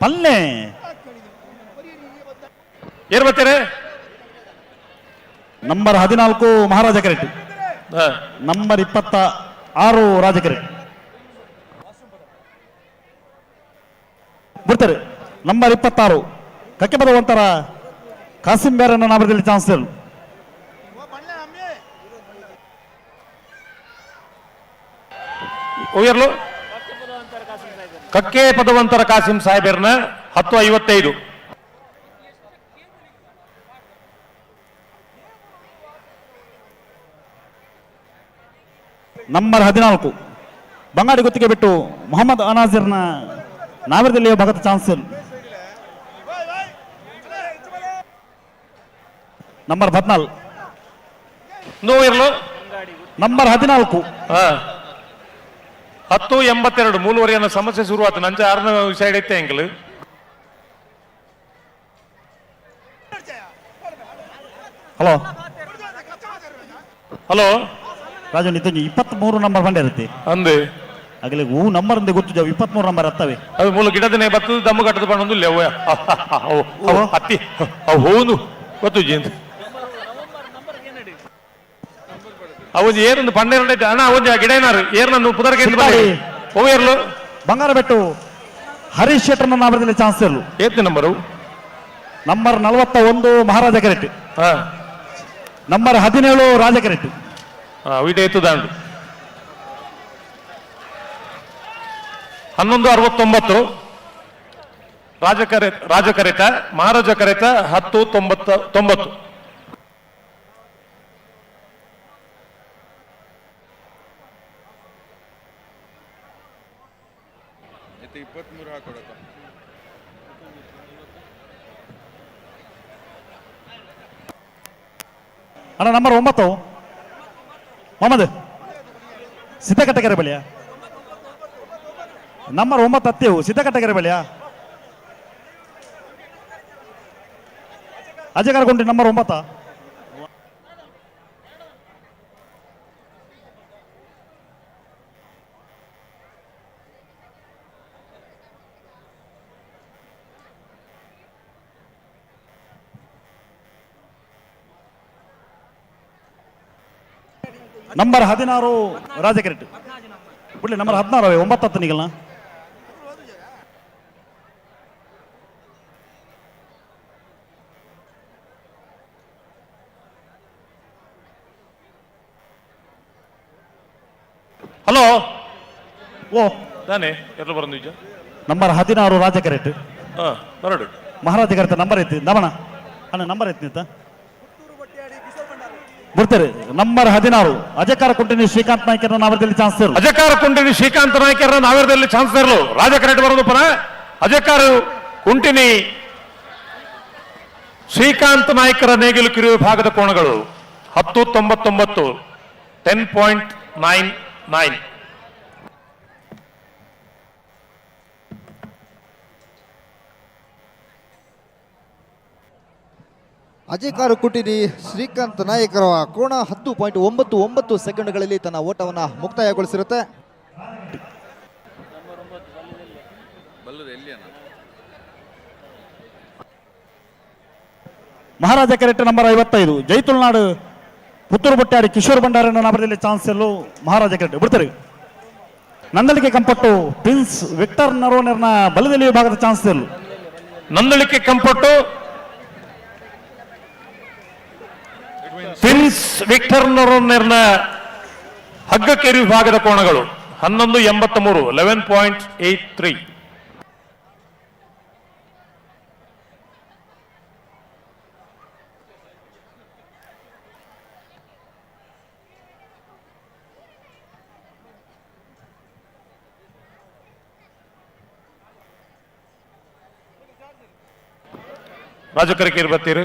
[SPEAKER 8] ಪಲ್ಲೆ
[SPEAKER 5] ಏರ್ ಬರ್ತಾರೆ
[SPEAKER 8] ನಂಬರ್ 14 ಮಹಾರಾಜ ಕೆರೆಟ್, ನಂಬರ್ 26 ರಾಜ ಕೆರೆಟ್ ಬಿಡ್ತಾರೆ. ನಂಬರ್ 26 ಕಕ್ಕೆ ಬರುವಂತರ ಕಾಸಿಂ ಬೇರನ್ನ ನಾಮದಲ್ಲಿ ಚಾನ್ಸ್ ಇಲ್ಲ.
[SPEAKER 5] ಓಯರ್ಲು ಕಕ್ಕೆ ಪದವಂತರ ಕಾಸಿಂ ಸಾಹೇಬರ್ನ 10:55.
[SPEAKER 8] ನಂಬರ್ 14 ಬಂಗಾಡಿ ಗುತ್ತಿಗೆ ಬಿಟ್ಟು ಮೊಹಮ್ಮದ್ ಅನಾಜಿರ್ನ ನಾವಿರದಲ್ಲಿ ಭಗತ್ ಚಾನ್ಸ್ ಇಲ್ಲ. ನಂಬರ್ 14
[SPEAKER 5] ನೋಯರ್ಲು
[SPEAKER 8] ನಂಬರ್ 14
[SPEAKER 5] 10:82 ಮೂಲವರೆ ಅನ್ನೋ ಸಮಸ್ಯೆ ಶುರುವಾತು. ನಂಚ 6ನೇ ಸೈಡ್ ಐತೆ ಎಂಕಲ್.
[SPEAKER 8] ಹಲೋ
[SPEAKER 5] ಹಲೋ
[SPEAKER 8] ರಾಜು ನಿತಂಜಿ 23 ನಂಬರ್ ಬಂಡೆ ಇರುತ್ತೆ
[SPEAKER 5] ಅಂದೆ
[SPEAKER 8] ಆಗಲೇ ಹೂ ನಂಬರ್ ಅಂದೆ ಗೊತ್ತು ಜಾವ 23 ನಂಬರ್ ಹತ್ತವೆ
[SPEAKER 5] ಅದು ಮೂಲ ಗಿಡದನೆ ಬತ್ತದ ದಮ್ಮು ಕಟ್ಟದ ಬಣ್ಣದು ಲೆವ ಹತ್ತಿ ಹೌದು ಗೊತ್ತು ಜೀಂತ ಅವಜ್ ಏರೊಂದು ಪನ್ನೆರಡು ಐತೆ ಅಣ್ಣ ಅವಜ್ ಗಿಡ ಏನಾರು ಏರ್ನನ್ನು ಪುದರ್ಗೆ ಹೋಗಿರ್ಲು
[SPEAKER 8] ಬಂಗಾರ ಬೆಟ್ಟು ಹರೀಶ್ ಶೆಟ್ಟರ್ನ ನಾಮದಲ್ಲಿ ಚಾನ್ಸ್ ಇರಲು.
[SPEAKER 5] ಏತ್ನೆ ನಂಬರು
[SPEAKER 8] ನಂಬರ್ 41 ಮಹಾರಾಜ ಕೆರೆಟ್, ನಂಬರ್ 17 ರಾಜ ಕೆರೆಟ್.
[SPEAKER 5] ವೀಟ ಎತ್ತುದಾಂಡು 11:69 ರಾಜ ಕರೆತ ಮಹಾರಾಜ ಕರೆತ 10:90.
[SPEAKER 8] ಅಣ್ಣ ನಂಬರ್ 9 ಮೊಹಮ್ಮದ್ ಸಿದ್ದಕಟ್ಟಗೆರೆ ಬಳಿಯ ನಂಬರ್ 9 ಹತ್ತೇವು ಸಿದ್ದಕಟ್ಟಗೆರೆ ಬಳಿಯ ಅಜಯಗಾರಗುಂಡಿ ನಂಬರ್ 9. ನಂಬರ್ 16 ರಾಜ ಕೆರೆಟ್ ಬಿಡ್ಲಿ. ನಂಬರ್ 16 9 ಹತ್ತು ನಿಗಲ್ನ
[SPEAKER 5] ಹಲೋ
[SPEAKER 8] ಓ
[SPEAKER 5] ತಾನೆ ಎಲ್ಲ ಬರೋದು ನಿಜ.
[SPEAKER 8] ನಂಬರ್ 16 ರಾಜ ಕೆರೆಟ್
[SPEAKER 5] ಬರಡು
[SPEAKER 8] ಮಹಾರಾಜ ಕೆರೆತ ನಂಬರ್ ಐತಿ ದಮನ ಅಣ್ಣ ನಂಬರ್ ಐತಿ ಅಂತ ಬಿಡ್ತಾರೆ. ನಂಬರ್ 16 ಅಜಕಾರ ಕುಂಟಿನಿ ಶ್ರೀಕಾಂತ್ ನಾಯ್ಕರ ನಾವರದಲ್ಲಿ ಚಾನ್ಸ್ ಇರಲು.
[SPEAKER 5] ಅಜಕಾರ ಕುಂಟಿನಿ ಶ್ರೀಕಾಂತ್ ನಾಯ್ಕರ ನಾವರದಲ್ಲಿ ಚಾನ್ಸ್ ಇರಲು. ರಾಜ ಕರೆಟ್ ಬರೋದು ಪರ ಅಜಕಾರ ಕುಂಟಿನಿ ಶ್ರೀಕಾಂತ್ ನಾಯ್ಕರ ನೇಗಿಲು ಕಿರು ವಿಭಾಗದ ಕೋಣಗಳು 10:99 10.99.
[SPEAKER 23] ಅಜಯ್ ಕಾರುಕುಟಿನಿ ಶ್ರೀಕಾಂತ್ ನಾಯಕರ ಕೋಣ 10.99 ಸೆಕೆಂಡ್ಗಳಲ್ಲಿ ತನ್ನ ಓಟವನ್ನು ಮುಕ್ತಾಯಗೊಳಿಸಿರುತ್ತೆ.
[SPEAKER 8] ಮಹಾರಾಜ ಕೆರೆಟ್ ನಂಬರ್ 55 ಜೈತುಳ್ನಾಡು ಪುತ್ತೂರು ಬಟ್ಟಾಡಿ ಕಿಶೋರ್ ಭಂಡಾರಿ ನಾಮದಲ್ಲಿ ಚಾನ್ಸ್ ಎಲ್ಲೂ ಮಹಾರಾಜ ಕೆರೆಟ್ ಬಿಡ್ತಾರೆ. ನಂದಳಿಕೆ ಕಂಪಟ್ಟು ಪ್ರಿನ್ಸ್ ವಿಕ್ಟರ್ ನರೋನರ್ನ ಬಲದಲ್ಲಿ ವಿಭಾಗದ ಚಾನ್ಸ್ ಎಲ್ಲೂ
[SPEAKER 5] ನಂದಳಿಕೆ ಕಂಪಟ್ಟು ಪ್ರಿನ್ಸ್ ವಿಕ್ಟರ್ ನರೋನರ್ನ ಹಗ್ಗಕ್ಕೇರಿ ವಿಭಾಗದ ಕೋಣಗಳು 11.83 11.83. ರಾಜಕರಿಕೇರಿ ಬರ್ತೀರಿ?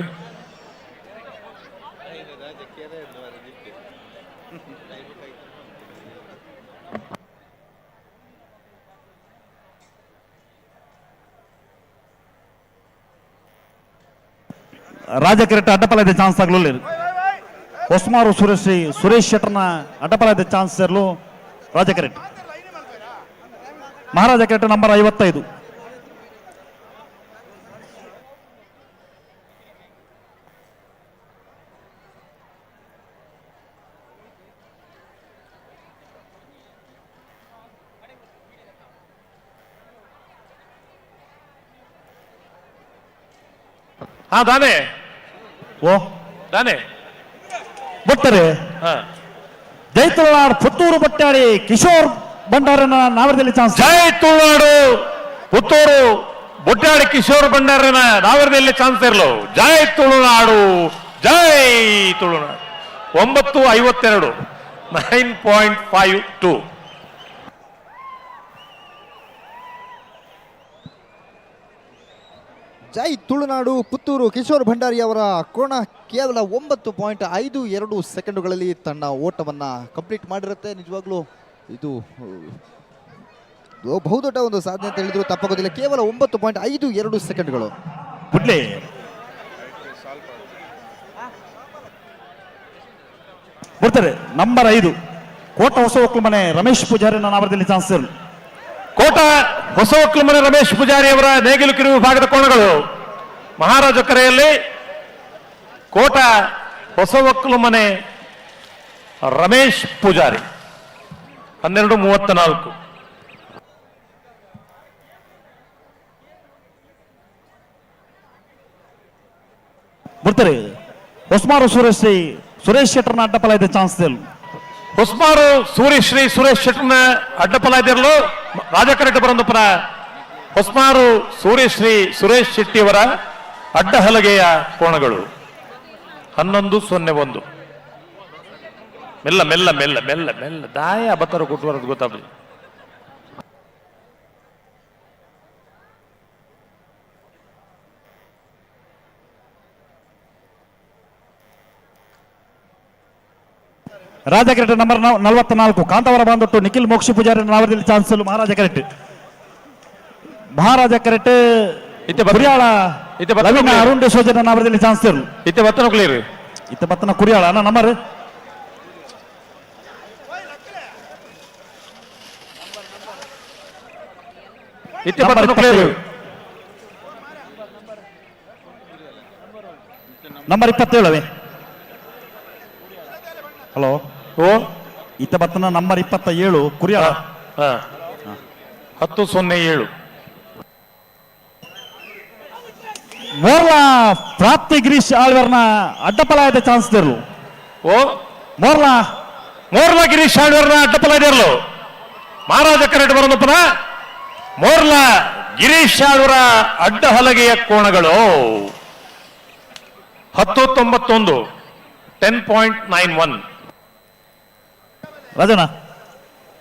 [SPEAKER 8] ರಾಜಕೆರೆಟ್ ಅಡ್ಡಪಲದ ಚಾನ್ಸ್ ಆಗಲಿಲ್ಲ. ಹೊಸ್ಮಾರು ಸುರೇಶ್ ಶೆಟ್ಟರ್ನ ಅಡ್ಡಪಲದ ಚಾನ್ಸ್ ಇರಲು ರಾಜಕೆರೆಟ್. ಮಹಾರಾಜ ಕೆರೆಟ್ ನಂಬರ್ 55
[SPEAKER 5] ಹಾ ದಾನೆ
[SPEAKER 8] ಓ
[SPEAKER 5] ದಾನೆ
[SPEAKER 8] ಬಿಡ್ತಾರೆ. ಜೈ ತುಳುನಾಡು ಪುತ್ತೂರು ಬಟ್ಟಾಡಿ ಕಿಶೋರ್ ಭಂಡಾರನ ನಾವರದಲ್ಲಿ ಚಾನ್ಸ್.
[SPEAKER 5] ಜೈ ತುಳುನಾಡು ಪುತ್ತೂರು ಬೊಟ್ಟಾಡಿ ಕಿಶೋರ್ ಭಂಡಾರನ ನಾವರದಲ್ಲಿ ಚಾನ್ಸ್ ಇರಲು. ಜೈ ತುಳುನಾಡು ಜೈ ತುಳುನಾಡು 9.52 9.52.
[SPEAKER 23] ಜೈ ತುಳುನಾಡು ಪುತ್ತೂರು ಕಿಶೋರ್ ಭಂಡಾರಿ ಅವರ ಕೋಣ ಕೇವಲ 9.52 ಸೆಕೆಂಡುಗಳಲ್ಲಿ ತನ್ನ ಓಟವನ್ನು ಕಂಪ್ಲೀಟ್ ಮಾಡಿರುತ್ತೆ. ನಿಜವಾಗ್ಲೂ ಇದು ಬಹುದೊಡ್ಡ ಒಂದು ಸಾಧನೆ ಅಂತ ಹೇಳಿದ್ರು ತಪ್ಪಾಗೋದಿಲ್ಲ. ಕೇವಲ 9.52 ಸೆಕೆಂಡ್ಗಳು.
[SPEAKER 8] ಬಿಡ್ತಾರೆ. ನಂಬರ್ 5 ಕೋಟ ಹೊಸ ಒಕ್ಕಲಮನೆ ರಮೇಶ್ ಪೂಜಾರಿ ನಾವರದಲ್ಲಿ ಚಾನ್ಸ್ ಇರಲು.
[SPEAKER 5] ಕೋಟ ಹೊಸ ಒಕ್ಕಲಮನೆ ರಮೇಶ್ ಪೂಜಾರಿ ಅವರ ನೇಗಿಲು ಕಿರು ವಿಭಾಗದ ಕೋಣಗಳು. ಮಹಾರಾಜ ಕರೆಯಲ್ಲಿ ಕೋಟ ಹೊಸ ಒಕ್ಕಲಮನೆ ರಮೇಶ್ ಪೂಜಾರಿ 12.34.
[SPEAKER 8] ಬಿಡ್ತಾರೆ. ಹೊಸ್ಮಾರು ಸುರೇಶ್ ಶೆಟ್ಟರ್ನ ಅಡ್ಡಪಲ ಇದೆ ಚಾನ್ಸ್ ಇರಲು.
[SPEAKER 5] ಹೊಸ್ಮಾರು ಸುರೇಶ್ ಶೆಟ್ಟರ್ನ ಅಡ್ಡಪಲ ಇದಿರಲು ರಾಜಕರೆಟ್ ಬರಂದಪ್ಪನ ಹೊಸ್ಮಾರು ಸುರೇಶ್ ಶೆಟ್ಟಿಯವರ ಅಡ್ಡ ಹಲಗೆಯ ಕೋಣಗಳು 11.01. ಮೆಲ್ಲ ಮೆಲ್ಲ ಮೆಲ್ಲ ಮೆಲ್ಲ ಮೆಲ್ಲ ದಾಯ ಬತ್ತರ ಕೊಟ್ಟು ಗೊತ್ತಾಗ್ತದೆ.
[SPEAKER 8] ರಾಜ ಕೆರೆಟ್ ನಂಬರ್ 44 ಕಾಂತವರ ಬಾಂಧೊಟ್ಟು ನಿಖಿಲ್ ಮೋಕ್ಷಿ ಪೂಜಾರಿ ನಾವರದಲ್ಲಿ ಚಾನ್ಸ್ ಇರಲು. ಮಹಾರಾಜ ಕೆರೆಟ್ ಕುರಿಯಾಳ ರವೀನಾ ಅರುಣ್ ಡಿಸೋಜನ ನಾವರದಲ್ಲಿ ಚಾನ್ಸ್ ಇರಲು.
[SPEAKER 5] ಇತ್ತೆ ಬತ್ತನ ಕ್ಲಿಯರ್
[SPEAKER 8] ಇತ್ತೆ ಬತ್ತನ ಕುರಿಯಾಳ ಅಣ್ಣ ನಂಬರ್
[SPEAKER 5] ಇತ್ತೆ ಬತ್ತನ ಕ್ಲಿಯರ್
[SPEAKER 8] ನಂಬರ್ 27. ಹಲೋ
[SPEAKER 5] ಓ
[SPEAKER 8] ಇತ್ತ ಬತ್ತನ ನಂಬರ್ 27 ಕುರಿಯಾಳ
[SPEAKER 5] 10.07.
[SPEAKER 8] ಮೋರ್ಲ ಪ್ರಾಪ್ತಿ ಗಿರೀಶ್ ಆಳ್ವರ್ನ ಅಡ್ಡಪಲಾಯದ ಚಾನ್ಸ್ ಇರಲು.
[SPEAKER 5] ಓ ಮೋರ್ಲ ಗಿರೀಶ್ ಆಳ್ವರ್ನ ಅಡ್ಡಪಲ ಇದಿರಲು. ಮಹಾರಾಜ ಕರೆಟ್ ಬರೋದಪ್ಪನ ಮೋರ್ಲ ಗಿರೀಶ್ ಆಳ್ವರ ಅಡ್ಡ ಹಲಗೆಯ ಕೋಣಗಳು 10.91 10.91.
[SPEAKER 8] ರಾಜಣ್ಣ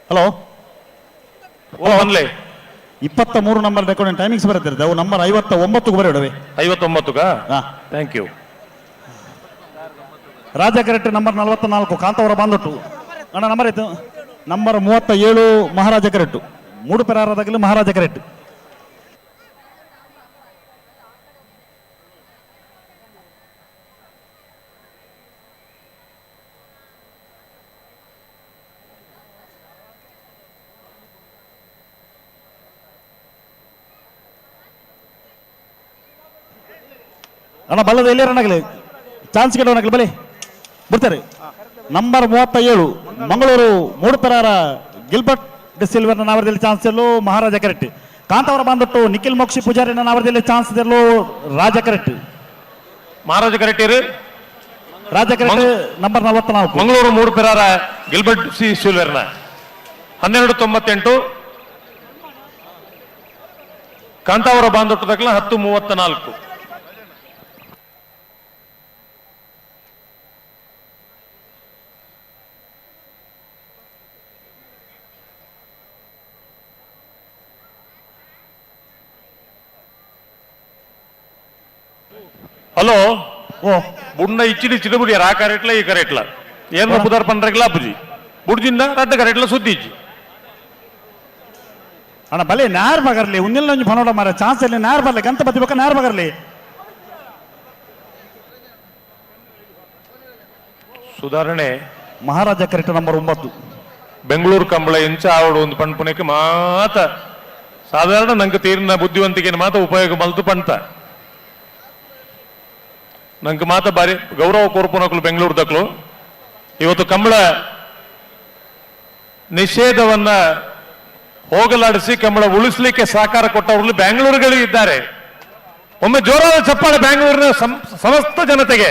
[SPEAKER 8] ಹಲೋ
[SPEAKER 5] ಓ ಒನ್ಲೆ
[SPEAKER 8] 23 ನಂಬರ್ ರೆಕಾರ್ಡಿಂಗ್ ಟೈಮಿಂಗ್ಸ್ ಬರುತ್ತೆ. ಅವು ನಂಬರ್ 59 ಬರೋಡವೆ.
[SPEAKER 5] 59 ಥ್ಯಾಂಕ್ ಯು.
[SPEAKER 8] ರಾಜ ಕೆರೆಟ್ ನಂಬರ್ 44 ಕಾಂತವರ ಬಾಂಧೊಟ್ಟು ಅಣ್ಣ ನಂಬರ್ ಆಯ್ತು. ನಂಬರ್ 37 ಮಹಾರಾಜ ಕೆರೆಟ್ 3 ಪೆರಾರದಾಗಲಿ ಮಹಾರಾಜ ಕೆರೆಟ್. ಅಣ್ಣ ಬಲ್ಲದ ಎಲ್ಲಿ ಅಣ್ಣಗಲಿ ಚಾನ್ಸ್ ಗೆಲ್ಲವನಾಗಲಿ ಬಲಿ ಬಿಡ್ತಾರೆ. ನಂಬರ್ 37 ಮಂಗಳೂರು ಮೂಡುಪೆರಾರ ಗಿಲ್ಬರ್ಟ್ ಡಿ ಸಿಲ್ವರ್ನ ನಾವರದಲ್ಲಿ ಚಾನ್ಸ್ ಎಲ್ಲೋ ಮಹಾರಾಜ ಕರೆಕ್ಟ್. ಕಾಂತಾವರ ಬಂದ್ಬಿಟ್ಟು ನಿಖಿಲ್ ಮೋಕ್ಷಿ ಪೂಜಾರಿನ ನಾವರದಲ್ಲಿ ಚಾನ್ಸ್ ಇದೆಲ್ಲೋ ರಾಜ ಕರೆಕ್ಟ್.
[SPEAKER 5] ಮಹಾರಾಜ ಕರೆಕ್ಟ್
[SPEAKER 8] ರಾಜ ಕರೆಕ್ಟ್ ನಂಬರ್ 44
[SPEAKER 5] ಮಂಗಳೂರು ಮೂಡುಪೆರಾರ ಗಿಲ್ಬರ್ಟ್ ಸಿ ಸಿಲ್ವರ್ನ 1298. ಕಾಂತಾವರ ಬಾಂಧೊಟ್ಟದಕ್ಲ 1034. హలో
[SPEAKER 8] ఓ
[SPEAKER 5] బున్న ఇచ్చిడి చిడుబుడి రా కరెట్ల ఈ కరెట్ల ఏం బుదర్ పండ్రగిల అప్పుజి బుడిజింದ ರಡ್ಡ ಕರೆಟ್ಲ ಸುದ್ದಿಜ್ಜಿ
[SPEAKER 8] ಅಣ್ಣ ಬಲೆ ನ್ಯಾರ್ ಬಗರ್ಲಿ ಉನ್ನಿಲ್ಲ ಒಂಜಿ ಪನೋಡ ಮಾರ ಚಾನ್ಸ್ ಅಲ್ಲಿ ನ್ಯಾರ್ ಬರ್ಲಿ ಗಂತ ಬತ್ತಿ ಬಕ್ಕ ನ್ಯಾರ್ ಬಗರ್ಲಿ.
[SPEAKER 5] ಸುಧಾರಣೆ
[SPEAKER 8] ಮಹಾರಾಜ ಕರೆಕ್ಟ್ ನಂಬರ್ 9
[SPEAKER 5] ಬೆಂಗಳೂರು ಕಂಬಳ ಎಂಚ ಆವಡು ಒಂದು ಪಂಪುನಕ್ಕೆ ಮಾತ ಸಾಧಾರಣ ನಂಗೆ ತೀರಿನ ಬುದ್ಧಿವಂತಿಕೆ ಮಾತ ಉಪಯೋಗ ಮಲ್ತು ಪಂತ ನಂಗೆ ಮಾತ ಬಾರಿ ಗೌರವ ಕೋರ್ಪುನಕ್ಲು ಬೆಂಗಳೂರದಕ್ಲು ಇವತ್ತು ಕಂಬಳ ನಿಷೇಧವನ್ನ ಹೋಗಲಾಡಿಸಿ ಕಂಬಳ ಉಳಿಸ್ಲಿಕ್ಕೆ ಸಹಕಾರ ಕೊಟ್ಟವರು ಬೆಂಗಳೂರುಗಳು ಇದ್ದಾರೆ. ಒಮ್ಮೆ ಜೋರಾದ ಚಪ್ಪಾಳೆ ಬೆಂಗಳೂರಿನ ಸಮಸ್ತ ಜನತೆಗೆ.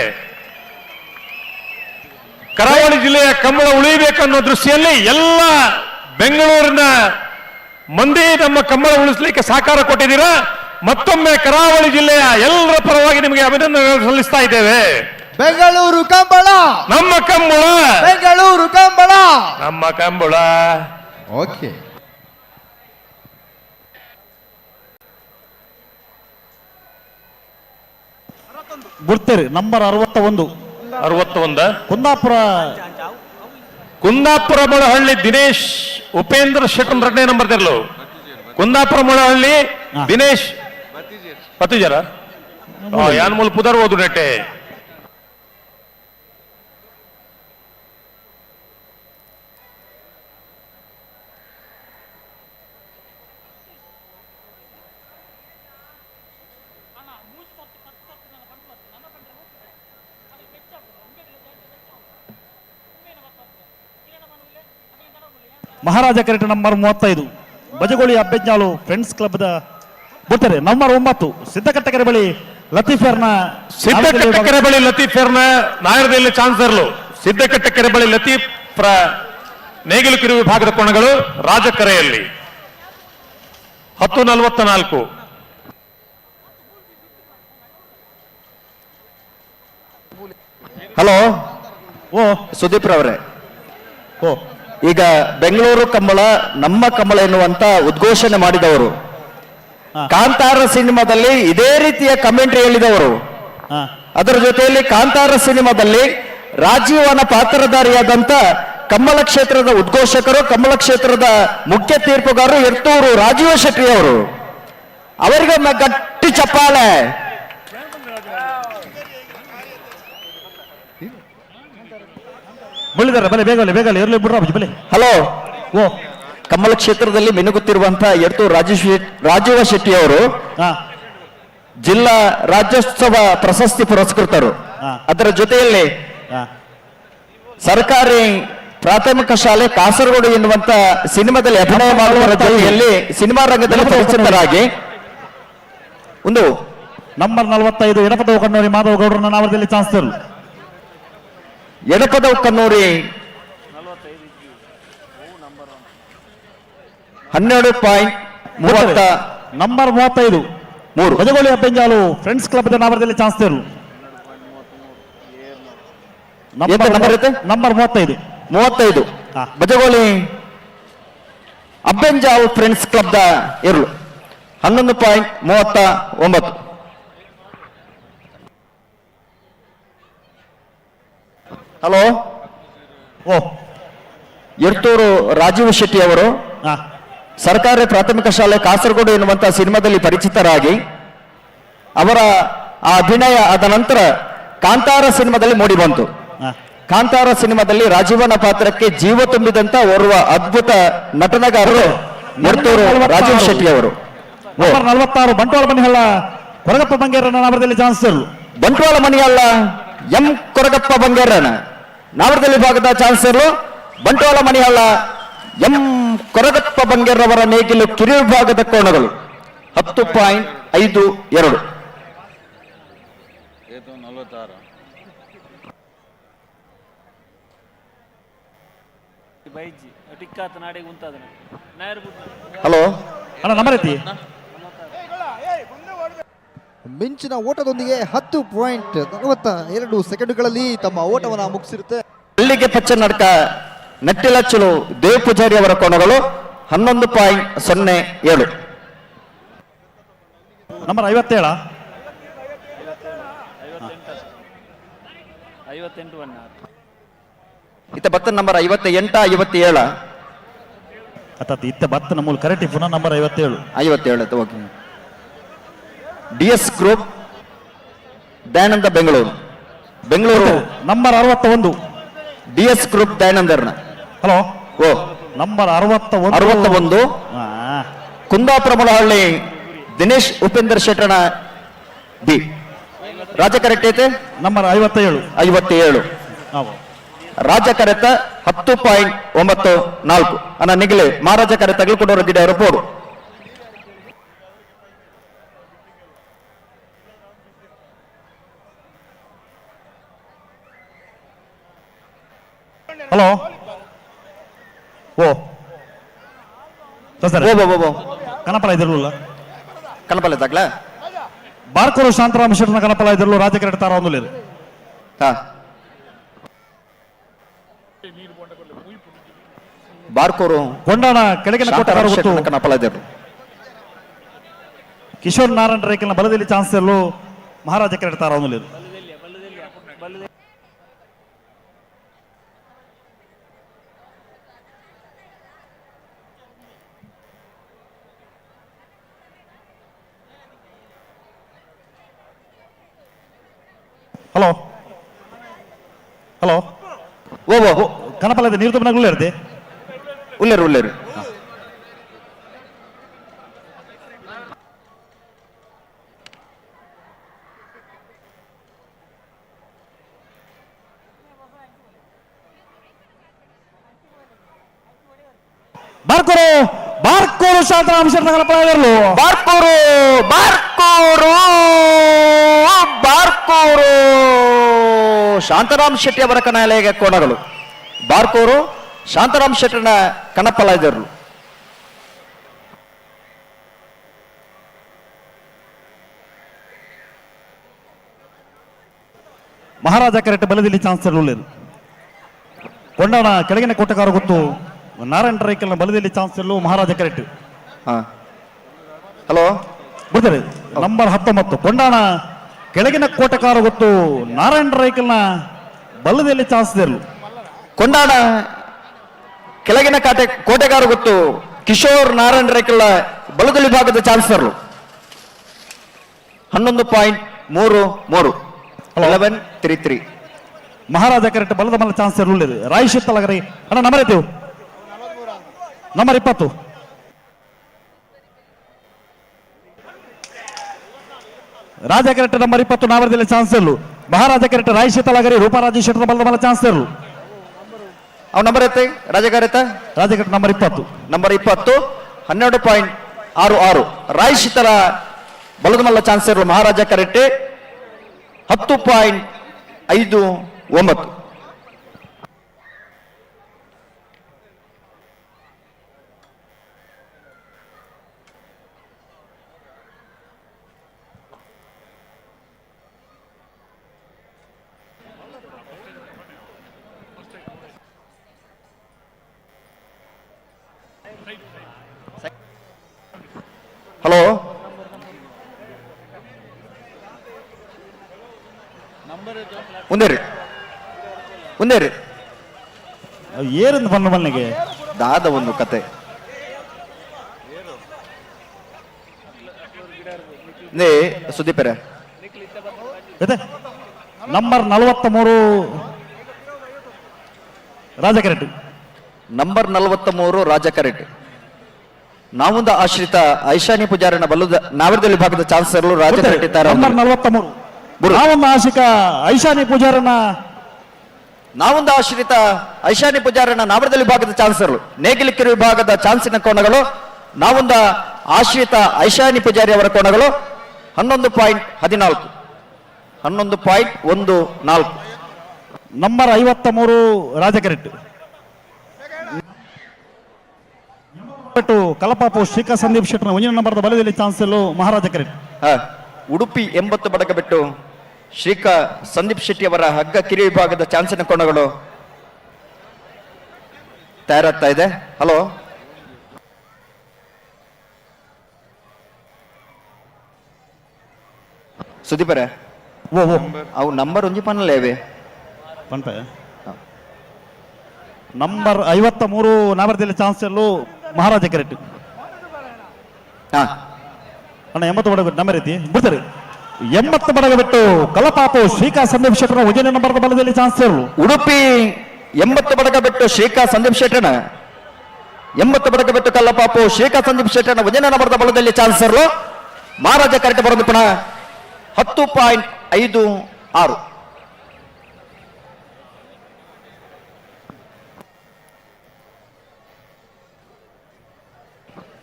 [SPEAKER 5] ಕರಾವಳಿ ಜಿಲ್ಲೆಯ ಕಂಬಳ ಉಳಿಬೇಕನ್ನೋ ದೃಷ್ಟಿಯಲ್ಲಿ ಎಲ್ಲ ಬೆಂಗಳೂರಿನ ಮಂದಿ ನಮ್ಮ ಕಂಬಳ ಉಳಿಸ್ಲಿಕ್ಕೆ ಸಹಕಾರ ಕೊಟ್ಟಿದ್ದೀರಾ. ಮತ್ತೊಮ್ಮೆ ಕರಾವಳಿ ಜಿಲ್ಲೆಯ ಎಲ್ಲರ ಪರವಾಗಿ ನಿಮಗೆ ಅಭಿನಂದನೆ ಸಲ್ಲಿಸ್ತಾ ಇದ್ದೇವೆ.
[SPEAKER 23] ಬೆಂಗಳೂರು ಕಂಬಳ
[SPEAKER 5] ನಮ್ಮ ಕಂಬಳ,
[SPEAKER 23] ಬೆಂಗಳೂರು ಕಂಬಳ
[SPEAKER 5] ನಮ್ಮ ಕಂಬಳ.
[SPEAKER 23] ಓಕೆ.
[SPEAKER 8] ಗುರ್ತೇರಿ ನಂಬರ್ 61
[SPEAKER 5] ಕುಂದಾಪುರ ಮೊಳಹಳ್ಳಿ ದಿನೇಶ್ ಉಪೇಂದ್ರ ಶೆಟ್ಟನ್ 2ನೇ ನಂಬರ್ ತೆರಲು. ಕುಂದಾಪುರ ಮೊಳಹಳ್ಳಿ ದಿನೇಶ್ ಪತಿಜರ ಯಾನ್ ಮೂಲ ಪುದರ್ ಓದು ನೆಟ್ಟೆ.
[SPEAKER 8] ಮಹಾರಾಜ ಕರೆಕ್ಟ್ ನಂಬರ್ 35 ಬಜಗೋಳಿ ಅಬ್ಬೆಜ್ಞಾಳು ಫ್ರೆಂಡ್ಸ್ ಕ್ಲಬ್ ದ ಬರ್ತಾರೆ. ನಂಬರ್ 9 ಸಿದ್ದಕಟ್ಟೆಕೆರೆ ಬಳಿ ಲತೀಫರ್ನ
[SPEAKER 5] ನಾಯರದಲ್ಲಿ ಚಾನ್ಸರ್ಲು. ಸಿದ್ದಕಟ್ಟೆಕೆರೆ ಬಳಿ ಲತೀಫ್ ನೇಗಿಲು ಕಿರು ವಿಭಾಗದ ಕೋಣಗಳು ರಾಜಕರೆಯಲ್ಲಿ 1044.
[SPEAKER 7] ಹಲೋ
[SPEAKER 8] ಓ
[SPEAKER 7] ಸುದೀಪ್ ರವರೇ,
[SPEAKER 8] ಓ
[SPEAKER 7] ಈಗ ಬೆಂಗಳೂರು ಕಂಬಳ ನಮ್ಮ ಕಂಬಳ ಎನ್ನುವಂತ ಉದ್ಘೋಷಣೆ ಮಾಡಿದವರು, ಕಾಂತಾರ ಸಿನಿಮಾದಲ್ಲಿ ಇದೇ ರೀತಿಯ ಕಮೆಂಟ್ರಿ ಹೇಳಿದವರು, ಅದರ ಜೊತೆಯಲ್ಲಿ ಕಾಂತಾರ ಸಿನಿಮಾದಲ್ಲಿ ರಾಜೀವನ ಪಾತ್ರಧಾರಿಯಾದಂತ ಕಂಬಳ ಕ್ಷೇತ್ರದ ಉದ್ಘೋಷಕರು, ಕಂಬಳ ಕ್ಷೇತ್ರದ ಮುಖ್ಯ ತೀರ್ಪುಗಾರರು ಎರ್ತೂರು ರಾಜೀವ ಶೆಟ್ಟಿ ಅವರು, ಅವರಿಗೆ ಗಟ್ಟಿ ಚಪ್ಪಾಳೆ.
[SPEAKER 8] ಬಳಿದಾರೆ ಬಲೆ ಬೇಗಲೆ ಇರಲಿ ಬಿಡ್ರ ಬಲೆ.
[SPEAKER 7] ಹಲೋ, ಓ ಕಂಬಳ ಕ್ಷೇತ್ರದಲ್ಲಿ ಮಿನುಗುತ್ತಿರುವಂತಹ ಎರ್ತೂರು ರಾಜೀವ ಶೆಟ್ಟಿ ಅವರು ಜಿಲ್ಲಾ ರಾಜ್ಯೋತ್ಸವ ಪ್ರಶಸ್ತಿ ಪುರಸ್ಕೃತರು. ಅದರ ಜೊತೆಯಲ್ಲಿ ಸರ್ಕಾರಿ ಪ್ರಾಥಮಿಕ ಶಾಲೆ ಕಾಸರಗೋಡು ಎನ್ನುವಂತ ಸಿನಿಮಾದಲ್ಲಿ ಅಭಿನಯ ಮಾಡುವ ಜೊತೆಯಲ್ಲಿ ಸಿನಿಮಾ ರಂಗದಲ್ಲಿ ಪರಿಚಿತರಾಗಿ ಒಂದು
[SPEAKER 8] ನಂಬರ್ 45 ಎಡಪದ ಕಣ್ಣೂರಿ ಮಾಧವ ಗೌಡರನ್ನ ನಾವರದಲ್ಲಿ ಚಾನ್ಸ್ ತರಲು.
[SPEAKER 7] ಎಡಪದ ಕಣ್ಣೂರಿ 12.30
[SPEAKER 8] ನಂಬರ್ 35 ಬಜಗೋಳಿ ಅಬ್ಬೆಂಜಾಲು ಫ್ರೆಂಡ್ಸ್ ಕ್ಲಬ್ ನಾವರದಲ್ಲಿ ಚಾನ್ಸ್ ತರಲು. ನಂಬರ್ 35
[SPEAKER 7] ಬಜಗೋಳಿ ಅಬ್ಬೆಂಜಾಲ್ ಫ್ರೆಂಡ್ಸ್ ಕ್ಲಬ್ ದ 11.39. ಹಲೋ,
[SPEAKER 8] ಓ
[SPEAKER 7] ಎರ್ತೂರು ರಾಜೀವ್ ಶೆಟ್ಟಿ ಅವರು ಸರ್ಕಾರಿ ಪ್ರಾಥಮಿಕ ಶಾಲೆ ಕಾಸರಗೋಡು ಎನ್ನುವಂತಹ ಸಿನಿಮಾದಲ್ಲಿ ಪರಿಚಿತರಾಗಿ ಅವರ ಆ ಅಭಿನಯ ಆದ ನಂತರ ಕಾಂತಾರ ಸಿನಿಮಾದಲ್ಲಿ ಮೂಡಿ ಬಂತು. ಕಾಂತಾರ ಸಿನಿಮಾದಲ್ಲಿ ರಾಜೀವನ ಪಾತ್ರಕ್ಕೆ ಜೀವ ತುಂಬಿದಂತ ಓರ್ವ ಅದ್ಭುತ ನಟನಗಾರರು ಎರ್ತೂರು ರಾಜೀವ್ ಶೆಟ್ಟಿ ಅವರು.
[SPEAKER 8] 46 ಬಂಟ್ವಾಳ ಬನ್ನಿಹಳ್ಳ ಕೊರಗಪ್ಪ ಬಂಗೇರನ್ನ ನಾವರದಲ್ಲಿ ಚಾನ್ಸ್ ತರಲು.
[SPEAKER 7] ಬಂಟ್ವಾಳ ಮಣಿಯಲ್ಲ ಎಂ ಕೊರಗಪ್ಪ ಬಂಗೇರನ ನಾವರದಲ್ಲಿ ಭಾಗದ ಚಾನ್ಸಲರ್ ಬಂಟ್ವಾಳ ಮಣಿಯಲ್ಲ ಎಂ ಕೊರಗಪ್ಪ ಬಂಗೇರವರ ನೇಗಿಲು ಕಿರಿಯ ವಿಭಾಗದ ಕೋಣಗಳು 10.52. ಹಲೋ
[SPEAKER 3] ಅಣ್ಣ ನಂಬರ್ ಐತಿ
[SPEAKER 23] ಮಿಂಚಿನ ಓಟದೊಂದಿಗೆ 10.42 ಸೆಕೆಂಡುಗಳಲ್ಲಿ ತಮ್ಮ ಓಟವನ್ನು ಮುಗಿಸಿರುತ್ತೆ.
[SPEAKER 7] ಅಲ್ಲಿಗೆ ಪಚ್ಚನಡ್ಕ ನಟ್ಟಿಲಚ್ಚಲು ದೇವ್ ಪೂಜಾರಿ ಅವರ ಕೋಣಗಳು 11.07.
[SPEAKER 3] ನಂಬರ್ 57.
[SPEAKER 7] ಇತ್ತ ಬತ್ತ ನಂಬರ್ 58, 57.
[SPEAKER 3] ಇತ್ತ ಬತ್ತ ನಮ್ಮ ಕರೆಕ್ಟ್ ಪುನಃ number 57.
[SPEAKER 7] Okay. DS group Dayananda Bengaluru
[SPEAKER 3] number 61.
[SPEAKER 7] DS group ದಯಾನಂದರ್ನ.
[SPEAKER 3] ಹಲೋ
[SPEAKER 7] ಓ
[SPEAKER 3] ನಂಬರ್ 61.
[SPEAKER 7] ಕುಂದಾಪುರ ಮೊಳಹಳ್ಳಿ ದಿನೇಶ್ ಉಪೇಂದ್ರ ಶೆಟ್ಟಣ ಬಿ. ರಾಜ ಕರೆಕ್ಟ್ ಐತೆ
[SPEAKER 3] ನಂಬರ್ 57.
[SPEAKER 7] ರಾಜ ಕರೆತ 10.94. ಅನ್ನ ನಿಗಲೆ ಮಹಾರಾಜ ಕರೆ ತಗಲ್ಕೊಡೋರ ಗಿಡ ರಿಪೋರ್ಟ್.
[SPEAKER 3] ಹಲೋ ಓ ಸರ್ ಕನಪಲ ಇದಿರಲಿಲ್ಲ
[SPEAKER 7] ಕನಪಲ ತಗ್ಲ
[SPEAKER 3] ಬಾರ್ಕೋರು ಶಾಂತರಾಮ ಶೆಟ್ಟನ ಕನಪಲ ಇದಿರಲು ರಾಜ ಕರೆಕ್ಟ್ ತಾರ ಒಂದು
[SPEAKER 7] ಬಾರ್ಕೋರು
[SPEAKER 3] ಕೊಂಡಾಣ ಕೆಳಗಿನ ಕೋಟೆ
[SPEAKER 7] ಕನಪಲ ಇದ್ದರು.
[SPEAKER 3] ಕಿಶೋರ್ ನಾರಾಯಣ ರೇಖಲ್ನ ಬಲದಲ್ಲಿ ಚಾನ್ಸ್ ಎಲ್ಲೂ ಮಹಾರಾಜ ಕರೆಕ್ಟ್ ತಾರ ಒಂದು ಹಲೋ ಹಲೋ
[SPEAKER 7] ಓ
[SPEAKER 3] ಕನಪಲ ಇದೆ ನೀರು ತುಂಬನಾಗಲೂ ಇರುತ್ತೆ
[SPEAKER 7] ಉಲ್ಲೇರು
[SPEAKER 3] ಬಾರ್ಕೋರು ಶಾಂತರಾಮ ಶೆಟ್ಟನ ಕನಪಲ ಇದಿರಲು
[SPEAKER 7] ಬಾರ್ಕೋರು ಶಾಂತರಾಮ್ ಶೆಟ್ಟಿ ಅವರ ಕನಾಲೆಗೆ ಕೋಣಗಳು. ಬಾರ್ಕೋರು ಶಾಂತರಾಮ್ ಶೆಟ್ಟನ ಕನಪಲ ಇದ್ದರು.
[SPEAKER 3] ಮಹಾರಾಜ ಕರೆಕ್ಟ್ ಬಲದಲ್ಲಿ ಚಾನ್ಸ್ ಇರಲಿಲ್ಲ. ಕೊಂಡಾಣ ಕೆಳಗಿನ ಕೋಟೆಗಾರ ಗೊತ್ತು ನಾರಾಯಣ ರೈಕಲ್ನ ಬಲದಲ್ಲಿ ಚಾನ್ಸ್ ಎಲ್ಲೂ ಮಹಾರಾಜ ಕರೆಕ್ಟ್.
[SPEAKER 7] ಹಲೋ
[SPEAKER 3] ಬಿಡ್ತಾರೆ ನಂಬರ್ 19 ಕೊಂಡಾಣ ಕೆಳಗಿನ ಕೋಟೆಗಾರ ಗೊತ್ತು ನಾರಾಯಣ ರೈಕಲ್ನ ಬಲದಲ್ಲಿ ಚಾನ್ಸ್ ಇರಲು.
[SPEAKER 7] ಕೊಂಡಾಣ ಕೆಳಗಿನ ಕೋಟೆಗಾರ ಗೊತ್ತು ಕಿಶೋರ್ ನಾರಾಯಣ ರೈಕಲ್ ಬಲದಲ್ಲಿ ಭಾಗದ ಚಾನ್ಸ್ ಇರಲು 11.33. 11.33.
[SPEAKER 3] ಮಹಾರಾಜ ಕರೆಕ್ಟ್ ಬಲದ ಮೇಲೆ ಚಾನ್ಸ್ ಇರಲಿಲ್ಲ. ರಾಯ್ ಶಿತ್ತಲಗರಿ ಅಣ್ಣ ನಂಬರ್ ಐತಿ ನಂಬರ್ 20. ರಾಜ ಕರೆಕ್ಟ್ ನಂಬರ್ 20 ನಾವರದಲ್ಲಿ ಚಾನ್ಸ್ ಇರಲು. ಮಹಾರಾಜ ಕರೆಕ್ಟ್ ರಾಯ್ ಶಿತ್ತಲಗರಿ ರೂಪರಾಜ ಶೆಟ್ಟರ ಬಲದ ಮೇಲೆ ಚಾನ್ಸ್ ಇರಲು.
[SPEAKER 7] ಅವ್ ನಂಬರ್ ಐತೆ ರಾಜ ಕರೆಕ್ಟ್
[SPEAKER 3] ನಂಬರ್ 20.
[SPEAKER 7] ನಂಬರ್ 20 12.66. ರಾಯ್ ಶಿತರ ಬಲದ ಮಲ್ಲ ಚಾನ್ಸ್ ಇರಲು. ಮಹಾರಾಜ ಕರೆಕ್ಟ್ 10.59. ಹಲೋ ಮುಂದೇರಿ
[SPEAKER 3] ಏರಿಂದ ಬಂದ ಮಲ್ಲಿಗೆ
[SPEAKER 7] ದಾದ ಒಂದು ಕತೆ ಸುದೀಪರ
[SPEAKER 3] ನಂಬರ್ 43 ರಾಜ ಕರೆಕ್ಟ್.
[SPEAKER 7] ನಂಬರ್ 43 ರಾಜ ಕರೆಕ್ಟ್. ನಾವುಂದ ಆಶ್ರಿತ ಐಶಾನಿ ಪೂಜಾರನ ಬಲ್ಲದ ನಾವರದಲ್ಲಿ ಭಾಗದ ಚಾನ್ಸರ್ಲು ರಾಜ ಕರೆಕ್ಟ್ ಇದ್ದಾರೆ.
[SPEAKER 3] ನಂಬರ್ 43
[SPEAKER 8] ನಾವೊಂದು ಆಶಿಕ ಐಶಾನಿ ಪೂಜಾರನ
[SPEAKER 7] ನಾವೊಂದು ಆಶ್ರಿತ ಐಶಾನಿ ಪೂಜಾರನ ನಾವರದಲ್ಲಿ ವಿಭಾಗದ ಚಾನ್ಸರ್ಲು ನೇಗಿಲಿಕೆರೆ ವಿಭಾಗದ ಚಾನ್ಸಿನ ಕೋಣಗಳು ನಾವೊಂದು ಆಶ್ರಿತ ಐಶಾನಿ ಪೂಜಾರಿ ಅವರ ಕೋಣಗಳು 11.14
[SPEAKER 8] ನಂಬರ್ 53 ರಾಜಕೆರೆಟ್ ಕಲಪಾಪು ಶ್ರೀಕಾ ಸಂದೀಪ್ ಶೆಟ್ಟರ್ ಒಂಜಿನ ನಂಬರ್ದ ಬಲದಲ್ಲಿ ಚಾನ್ಸಲ್ ಮಹಾರಾಜ ಕೆರೆಟ್.
[SPEAKER 7] ಉಡುಪಿ 80 ಬಡಗ ಬಿಟ್ಟು ಶ್ರೀಕಾ ಸಂದೀಪ್ ಶೆಟ್ಟಿ ಅವರ ಹಗ್ಗ ಕಿರಿ ವಿಭಾಗದ ಚಾನ್ಸಿನ ಕೋಣಗಳು ತಯಾರಾಗ್ತಾ ಇದೆ. ಹಲೋ, ಸುದೀಪರೇ, ಅವು ನಂಬರ್ ಒಂಜಿ ಪನ್ನಲೇವೆ
[SPEAKER 8] ಪಂಪ ನಂಬರ್ 53 ನಾವರದಲ್ಲಿ ಚಾನ್ಸಲ್ ಮಹಾರಾಜ ಕೆರೆಟ್. ಅಣ್ಣ 80 ಬಡಗ ನಂಬರ್ ಐತಿ ಬಿಡ್ತಾರೆ. 80 ಬಡಗ ಬಿಟ್ಟು ಕಲಪಾಪು ಶ್ರೀಕಾ ಸಂದೀಪ್ ಶೆಟ್ಟರ್ ಒಂಜನೇ ನಂಬರ್ದ ಬಲದಲ್ಲಿ ಚಾನ್ಸಲ್.
[SPEAKER 7] ಉಡುಪಿ 80 ಬಡಗ ಬಿಟ್ಟು ಶ್ರೀಕಾ ಸಂದೀಪ್ ಶೆಟ್ಟರ್ನ 80 ಬಡಗ ಬಿಟ್ಟು ಕಲ್ಲಪಾಪು ಶ್ರೀಕಾ ಸಂದೀಪ್ ಶೆಟ್ಟರ್ನ ಒಂಜನೇ ನಂಬರ್ದ ಬಲದಲ್ಲಿ ಚಾನ್ಸರ್ಲು ಮಹಾರಾಜ ಕೆರೆಟ್ ಬರೋದು ಪುನಃ 10.56.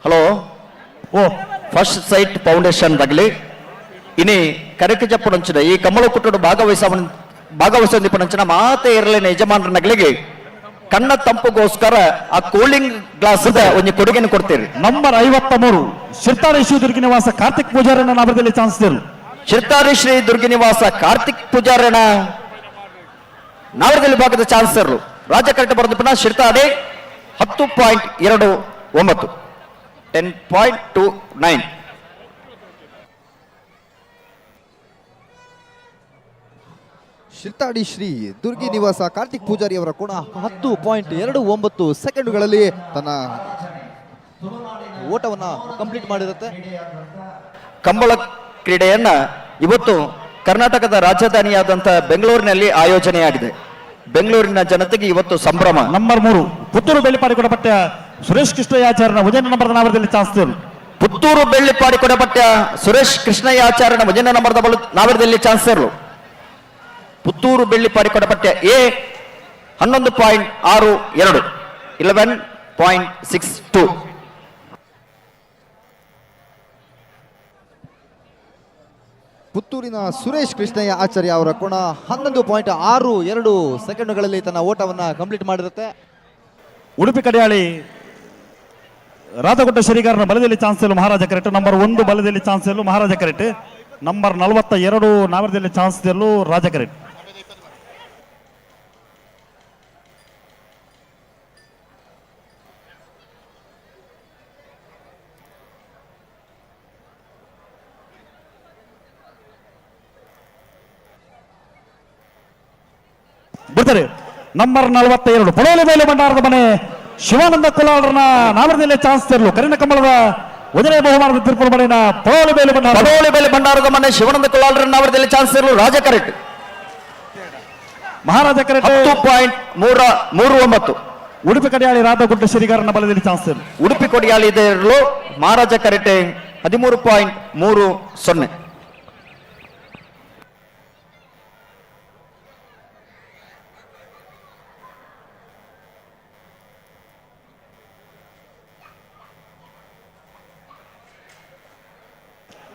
[SPEAKER 7] ಹಲೋ, ಫಸ್ಟ್ ಸೈಟ್ ಫೌಂಡೇಶನ್ ತಗಲಿ ಇನಿ ಕರೆಕ ಜಪ್ಪುನಂಚಿನ ಈ ಕಮಲ ಕುಟ್ಟುಡು ಭಾಗವಹಿಸಂದಿಪ್ಪನಂಚಿನ ಮಾತೆ ಇರಲಿನ ಯಜಮಾನರ ನಗಲಿಗೆ ಕಣ್ಣ ತಂಪುಗೋಸ್ಕರ ಆ ಕೂಲಿಂಗ್ ಗ್ಲಾಸ್ ಒಂದು ಕೊಡುಗೆಯನ್ನು ಕೊಡ್ತೀರಿ.
[SPEAKER 8] ನಂಬರ್ 53 ಶಿರ್ತಾರಿ ಶ್ರೀ ದುರ್ಗಿ ನಿವಾಸ ಕಾರ್ತಿಕ್ ಪೂಜಾರನ ನಾಮದಲ್ಲಿ ಚಾನ್ಸ್ ಇರು.
[SPEAKER 7] ಶಿರ್ತಾರಿ ಶ್ರೀ ದುರ್ಗಿ ನಿವಾಸ ಕಾರ್ತಿಕ್ ಪೂಜಾರನ ನಾವರದಲ್ಲಿ ಭಾಗದ ಚಾನ್ಸರ್ಲು ರಾಜ ಕರೆಕ್ಟ್ ಬರೆದು ಪುನಃ ಶಿರ್ತಾಡಿ 10.29 10.29.
[SPEAKER 23] ಶಿರ್ತಾಡಿ ಶ್ರೀ ದುರ್ಗಿ ನಿವಾಸ ಕಾರ್ತಿಕ್ ಪೂಜಾರಿ ಅವರ ಕೋಣ 10.29 ಸೆಕೆಂಡುಗಳಲ್ಲಿ ತನ್ನ ಓಟವನ್ನ ಕಂಪ್ಲೀಟ್ ಮಾಡಿರುತ್ತೆ.
[SPEAKER 7] ಕಂಬಳ ಕ್ರೀಡೆಯನ್ನ ಇವತ್ತು ಕರ್ನಾಟಕದ ರಾಜಧಾನಿಯಾದಂಥ ಬೆಂಗಳೂರಿನಲ್ಲಿ ಆಯೋಜನೆಯಾಗಿದೆ. ಬೆಂಗಳೂರಿನ ಜನತೆಗೆ ಇವತ್ತು ಸಂಭ್ರಮ.
[SPEAKER 8] ನಂಬರ್ 3 ಪುತ್ತೂರು ಬೆಳ್ಳಿಪಾಡಿ ಕೊಡಪಟ್ಟ ಸುರೇಶ್ ಕೃಷ್ಣಯ್ಯಾಚಾರ್ಯನ ಒಂಜನೇ ನಂಬರ್ದ ನಾವರದಲ್ಲಿ ಚಾನ್ಸ್ ಇರು.
[SPEAKER 7] ಪುತ್ತೂರು ಬೆಳ್ಳಿಪಾಡಿ ಕೊಡಪಟ್ಟ ಸುರೇಶ್ ಕೃಷ್ಣಯ್ಯಾಚಾರ್ಯನ ಒಂಜನೇ ನಂಬರ್ದ ನಾವರದಲ್ಲಿ ಚಾನ್ಸ್ ಇರು. ಪುತ್ತೂರು ಬೆಳ್ಳಿಪಾಡಿ ಕೊಡಪಟ್ಟ ಎ 11.62 11.62.
[SPEAKER 23] ಪುತ್ತೂರಿನ ಸುರೇಶ್ ಕೃಷ್ಣಯ್ಯ ಆಚಾರ್ಯ ಅವರ ಕೋಣ 11.62 ಸೆಕೆಂಡುಗಳಲ್ಲಿ ತನ್ನ ಓಟವನ್ನ ಕಂಪ್ಲೀಟ್ ಮಾಡಿರುತ್ತೆ.
[SPEAKER 8] ಉಡುಪಿ ಕಡಿಯಾಳಿ ರಾಧಗುಡ್ಡ ಶರೀಗಾರನ ಬಲದಲ್ಲಿ ಚಾನ್ಸ್ ಇಲ್ಲ ಮಹಾರಾಜ ಕೆರೆಟ್. ನಂಬರ್ 1 ಬಲದಲ್ಲಿ ಚಾನ್ಸ್ ಇಲ್ಲ ಮಹಾರಾಜ ಕೆರೆಟ್. ನಂಬರ್ 42 ನಾವರದಲ್ಲಿ ಚಾನ್ಸ್ ಇರಲು ರಾಜ ಕೆರೆಟ್. ಬಿಡ್ತಾರೆ. ನಂಬರ್ 42 ಪೊಳೋಲಿ ಬೇಲೆ ಭಂಡಾರದ ಮನೆ ಶಿವಾನಂದ ಕುಲಾಳರನ ನಾವರದಲ್ಲಿ ಚಾನ್ಸ್ ಇರಲು ಕರಿನ ಕಂಬಳದ ಒಂದನೇ ಬಹುಮಾನದ ತಿರುಪುರ ಮನೆಯ ಪೊಳೋಲಿ ಬೇಲೆ
[SPEAKER 7] ಭಂಡಾರದ ಮನೆ ಶಿವಾನಂದ ಕುಲಾಳರನ ನಾವರದಲ್ಲಿ ಚಾನ್ಸ್ ಇರಲು ರಾಜ ಕೆರೆಟ್.
[SPEAKER 8] ಮಹಾರಾಜ ಕೆರೆಟ್
[SPEAKER 7] 10.39.
[SPEAKER 8] ಉಡುಪಿ ಕಡಿಯಾಳಿ ರಾಧಗುಡ್ಡ ಶರೀಗಾರನ ಬಲದಲ್ಲಿ ಚಾನ್ಸ್ ಇರಲು
[SPEAKER 7] ಉಡುಪಿ ಕೊಡಿಯಾಳಿ ಇರಲು ಮಹಾರಾಜ ಕೆರೆಟ್ 13.30.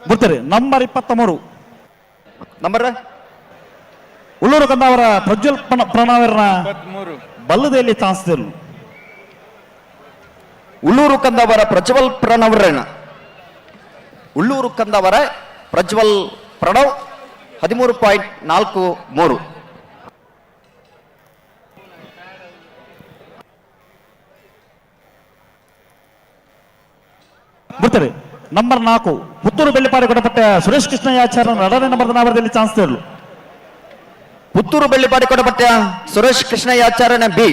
[SPEAKER 8] ಬಿಡ್ತಾರೆ. ನಂಬರ್ 23
[SPEAKER 7] ನಂಬರ್
[SPEAKER 8] ಉಳ್ಳೂರು ಕಂದಾವರ ಪ್ರಜ್ವಲ್ ಪ್ರಣಾವರನ ಬಲ್ಲದಲ್ಲಿ ಚಾನ್ಸ್ ಇರಲು.
[SPEAKER 7] ಉಳ್ಳೂರು ಕಂದವರ ಪ್ರಜ್ವಲ್ ಪ್ರಣವ್ರನ ಉಳ್ಳೂರು ಕಂದವರ ಪ್ರಜ್ವಲ್ ಪ್ರಣವ್ 13.43.
[SPEAKER 8] ಬಿಡ್ತಾರೆ. ನಂಬರ್ 4 ಪುತ್ತೂರು ಬೆಳ್ಳಿಪಾಡಿ ಕೊಡಪಟ್ಟ ಸುರೇಶ್ ಕೃಷ್ಣಯ್ಯಾಚಾರ್ಯ 2ನೇ ನಂಬರ್ದ ನಾವರದಲ್ಲಿ ಚಾನ್ಸ್ ಇರಲು.
[SPEAKER 7] ಪುತ್ತೂರು ಬೆಳ್ಳಿಪಾಡಿ ಕೊಡಪಟ್ಟ ಸುರೇಶ್ ಕೃಷ್ಣಯ್ಯಾಚಾರ್ಯನ ಬಿ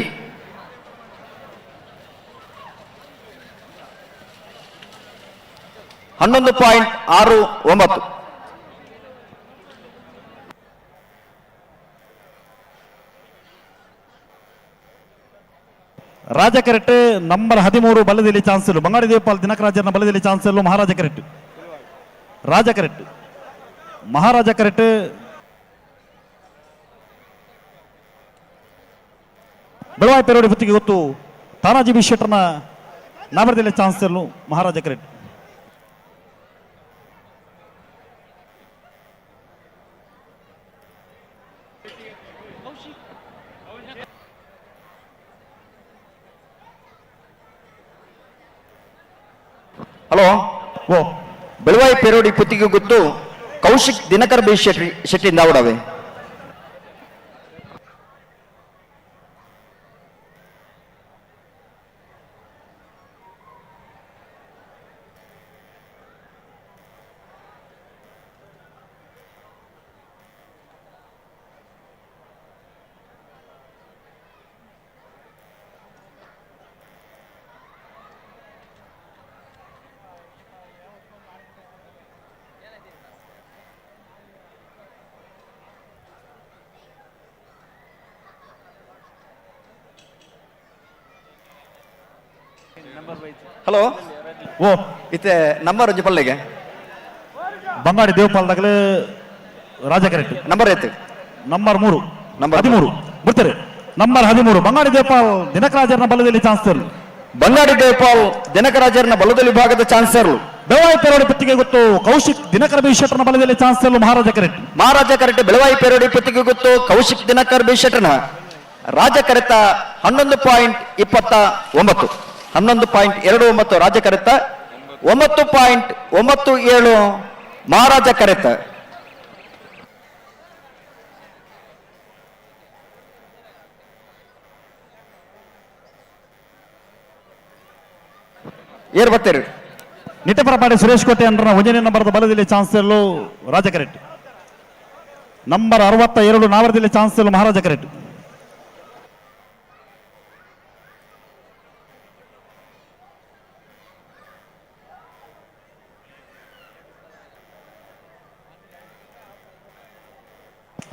[SPEAKER 7] 11.69.
[SPEAKER 8] ರಾಜ ಕೆರೆಟ್ ನಂಬರ್ 13 ಬಲದಲ್ಲಿ ಚಾನ್ಸ್ ಇಲ್ಲ ಬಂಗಾಳಿ ದೇವಪಾಲ್ ದಿನಕರಾಜನ ಬಲದಲ್ಲಿ ಚಾನ್ಸ್ ಇಲ್ಲ ಮಹಾರಾಜ ಕೆರೆಟ್. ರಾಜ ಕೆರೆಟ್ ಮಹಾರಾಜ ಕೆರೆಟ್ ಬೆಳವಾಯಿ ಪೇರೋಡಿ ಹೊತ್ತಿಗೆ ಗೊತ್ತು ತಾನಾಜಿ ಬಿ ಶೆಟ್ಟರ್ನ ನಾವರದಲ್ಲಿ ಚಾನ್ಸರ್ಲು ಮಹಾರಾಜ ಕ್ರೆಟ್.
[SPEAKER 7] ಹಲೋ, ಓ ಬೆಳವಾಯಿ ಪೇರೋಡಿ ಪುತ್ತಿಗೆ ಗೊತ್ತು ಕೌಶಿಕ್ ದಿನಕರ್ ಬಿ ಶೆಟ್ಟಿಯಿಂದ ಅವಡವೆ. ಹಲೋ,
[SPEAKER 8] ಓ
[SPEAKER 7] ಇತ್ತೆ ನಂಬರ್ ಒಂಜಿ ಪಲ್ಲೆಗೆ
[SPEAKER 8] ಬಂಗಾಡಿ ದೇವಪಾಲದಾಗಲೇ ರಾಜ ಕರೆಕ್ಟ್.
[SPEAKER 7] ನಂಬರ್ ಎತ್ತು
[SPEAKER 8] ನಂಬರ್ 3
[SPEAKER 7] ನಂಬರ್
[SPEAKER 8] 13 ಬರ್ತಾರೆ. ನಂಬರ್ 13 ಬಂಗಾಡಿ ದೇವಪಾಲ್ ದಿನಕರಾಜರ್ನ ಬಲದಲ್ಲಿ ಚಾನ್ಸರ್.
[SPEAKER 7] ಬಂಗಾಡಿ ದೇವಪಾಲ್ ದಿನಕರಾಜರ್ನ ಬಲದಲ್ಲಿ ವಿಭಾಗದ ಚಾನ್ಸರ್ಲು.
[SPEAKER 8] ಬೆಳವಾಯಿ ಪೇರೋಡಿ ಪುತ್ತಿಗೆ ಗೊತ್ತು ಕೌಶಿಕ್ ದಿನಕರ್ ಬಿ ಶೆಟ್ಟರ್ನ ಬಲದಲ್ಲಿ ಚಾನ್ಸರ್ಲು ಮಹಾರಾಜ ಕರೆಕ್ಟ್.
[SPEAKER 7] ಮಹಾರಾಜ ಕರೆಕ್ಟ್ ಬೆಳವಾಯಿ ಪೇರೋಡಿ ಪುತ್ತಿಗೆ ಗೊತ್ತು ಕೌಶಿಕ್ ದಿನಕರ್ ಬಿ ಶೆಟ್ಟರ್ನ ರಾಜ ಕರೆತ 11.29 11.29 ರಾಜ ಕರೆತ 9.97 ಮಹಾರಾಜ ಕರೆತ. ಏರ್ ಬರ್ತೀರಿ
[SPEAKER 8] ನಿಟ್ಟಪರಪಾಡಿ ಸುರೇಶ್ ಕೋಟೆ ಅಂಡ್ರನ ಒಂಜನೇ ನಂಬರ್ದ ಬಲದಲ್ಲಿ ಚಾನ್ಸರ್ಲು ರಾಜ ಕರೆಕ್ಟ್. ನಂಬರ್ 62 ನಾವರದಲ್ಲಿ ಚಾನ್ಸರ್ಲು ಮಹಾರಾಜ ಕರೆಕ್ಟ್.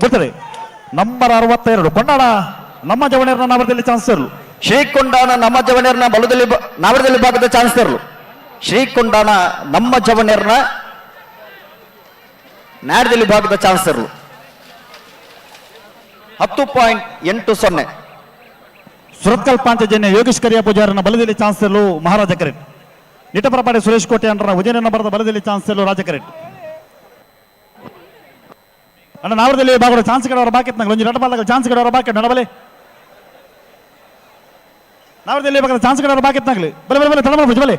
[SPEAKER 8] ಗೊತ್ತದೆ. ನಂಬರ್ 62 ಕೊಂಡಾಣ ನಮ್ಮ ಜವಣಿಯರ್ನ ನಾವರದಲ್ಲಿ ಚಾನ್ಸರ್ಲು.
[SPEAKER 7] ಶ್ರೀಕೊಂಡಾಣ ನಮ್ಮ ಜವಣಿಯರ್ನ ಬಲದಲ್ಲಿ ನಾವರದಲ್ಲಿ ಭಾಗದ ಚಾನ್ಸರ್ಲು. ಶ್ರೀಕೊಂಡಾಣ ನಮ್ಮ ಜವಣಿಯರ್ನ ನಾಡದಲ್ಲಿ ಭಾಗದ ಚಾನ್ಸರ್ಲು 10.80
[SPEAKER 8] ಸುರತ್ಕಲ್ ಪಾಂಚಜನ್ಯ ಯೋಗೇಶ್ ಕರಿಯ ಪೂಜಾರನ ಬಲದಲ್ಲಿ ಚಾನ್ಸರ್ಲು ಮಹಾರಾಜ ಕರೆಕ್ಟ್. ನಿಟ್ಟಪರಪಾಡಿ ಸುರೇಶ್ ಕೋಟೆ ಅಂಡ್ರನ ಉಜಯನ ನಂಬರ್ದ ಬಲದಲ್ಲಿ ಚಾನ್ಸರ್ಲು ರಾಜ ಕರೆಕ್ಟ್. ಅಣ್ಣ ನಾವರದಲ್ಲಿ ಭಾಗದ ಚಾನ್ಸ್ ಕಡೆಯವರ ಬಾಕೆಟ್ ನಂಗೆ ಒಂದು ನಡಬಾಲ ಚಾನ್ಸ್ ಕಡೆಯವರ ಬಾಕೆಟ್ ನಡಬಲೆ ನಾವರದಲ್ಲಿ ಭಾಗದ ಚಾನ್ಸ್ ಕಡೆಯವರ ಬಾಕೆಟ್ ನಾಗಲಿ ಬಲೆ ಬಲೆ ಬಲೆ ತಡ ಬಲೆ.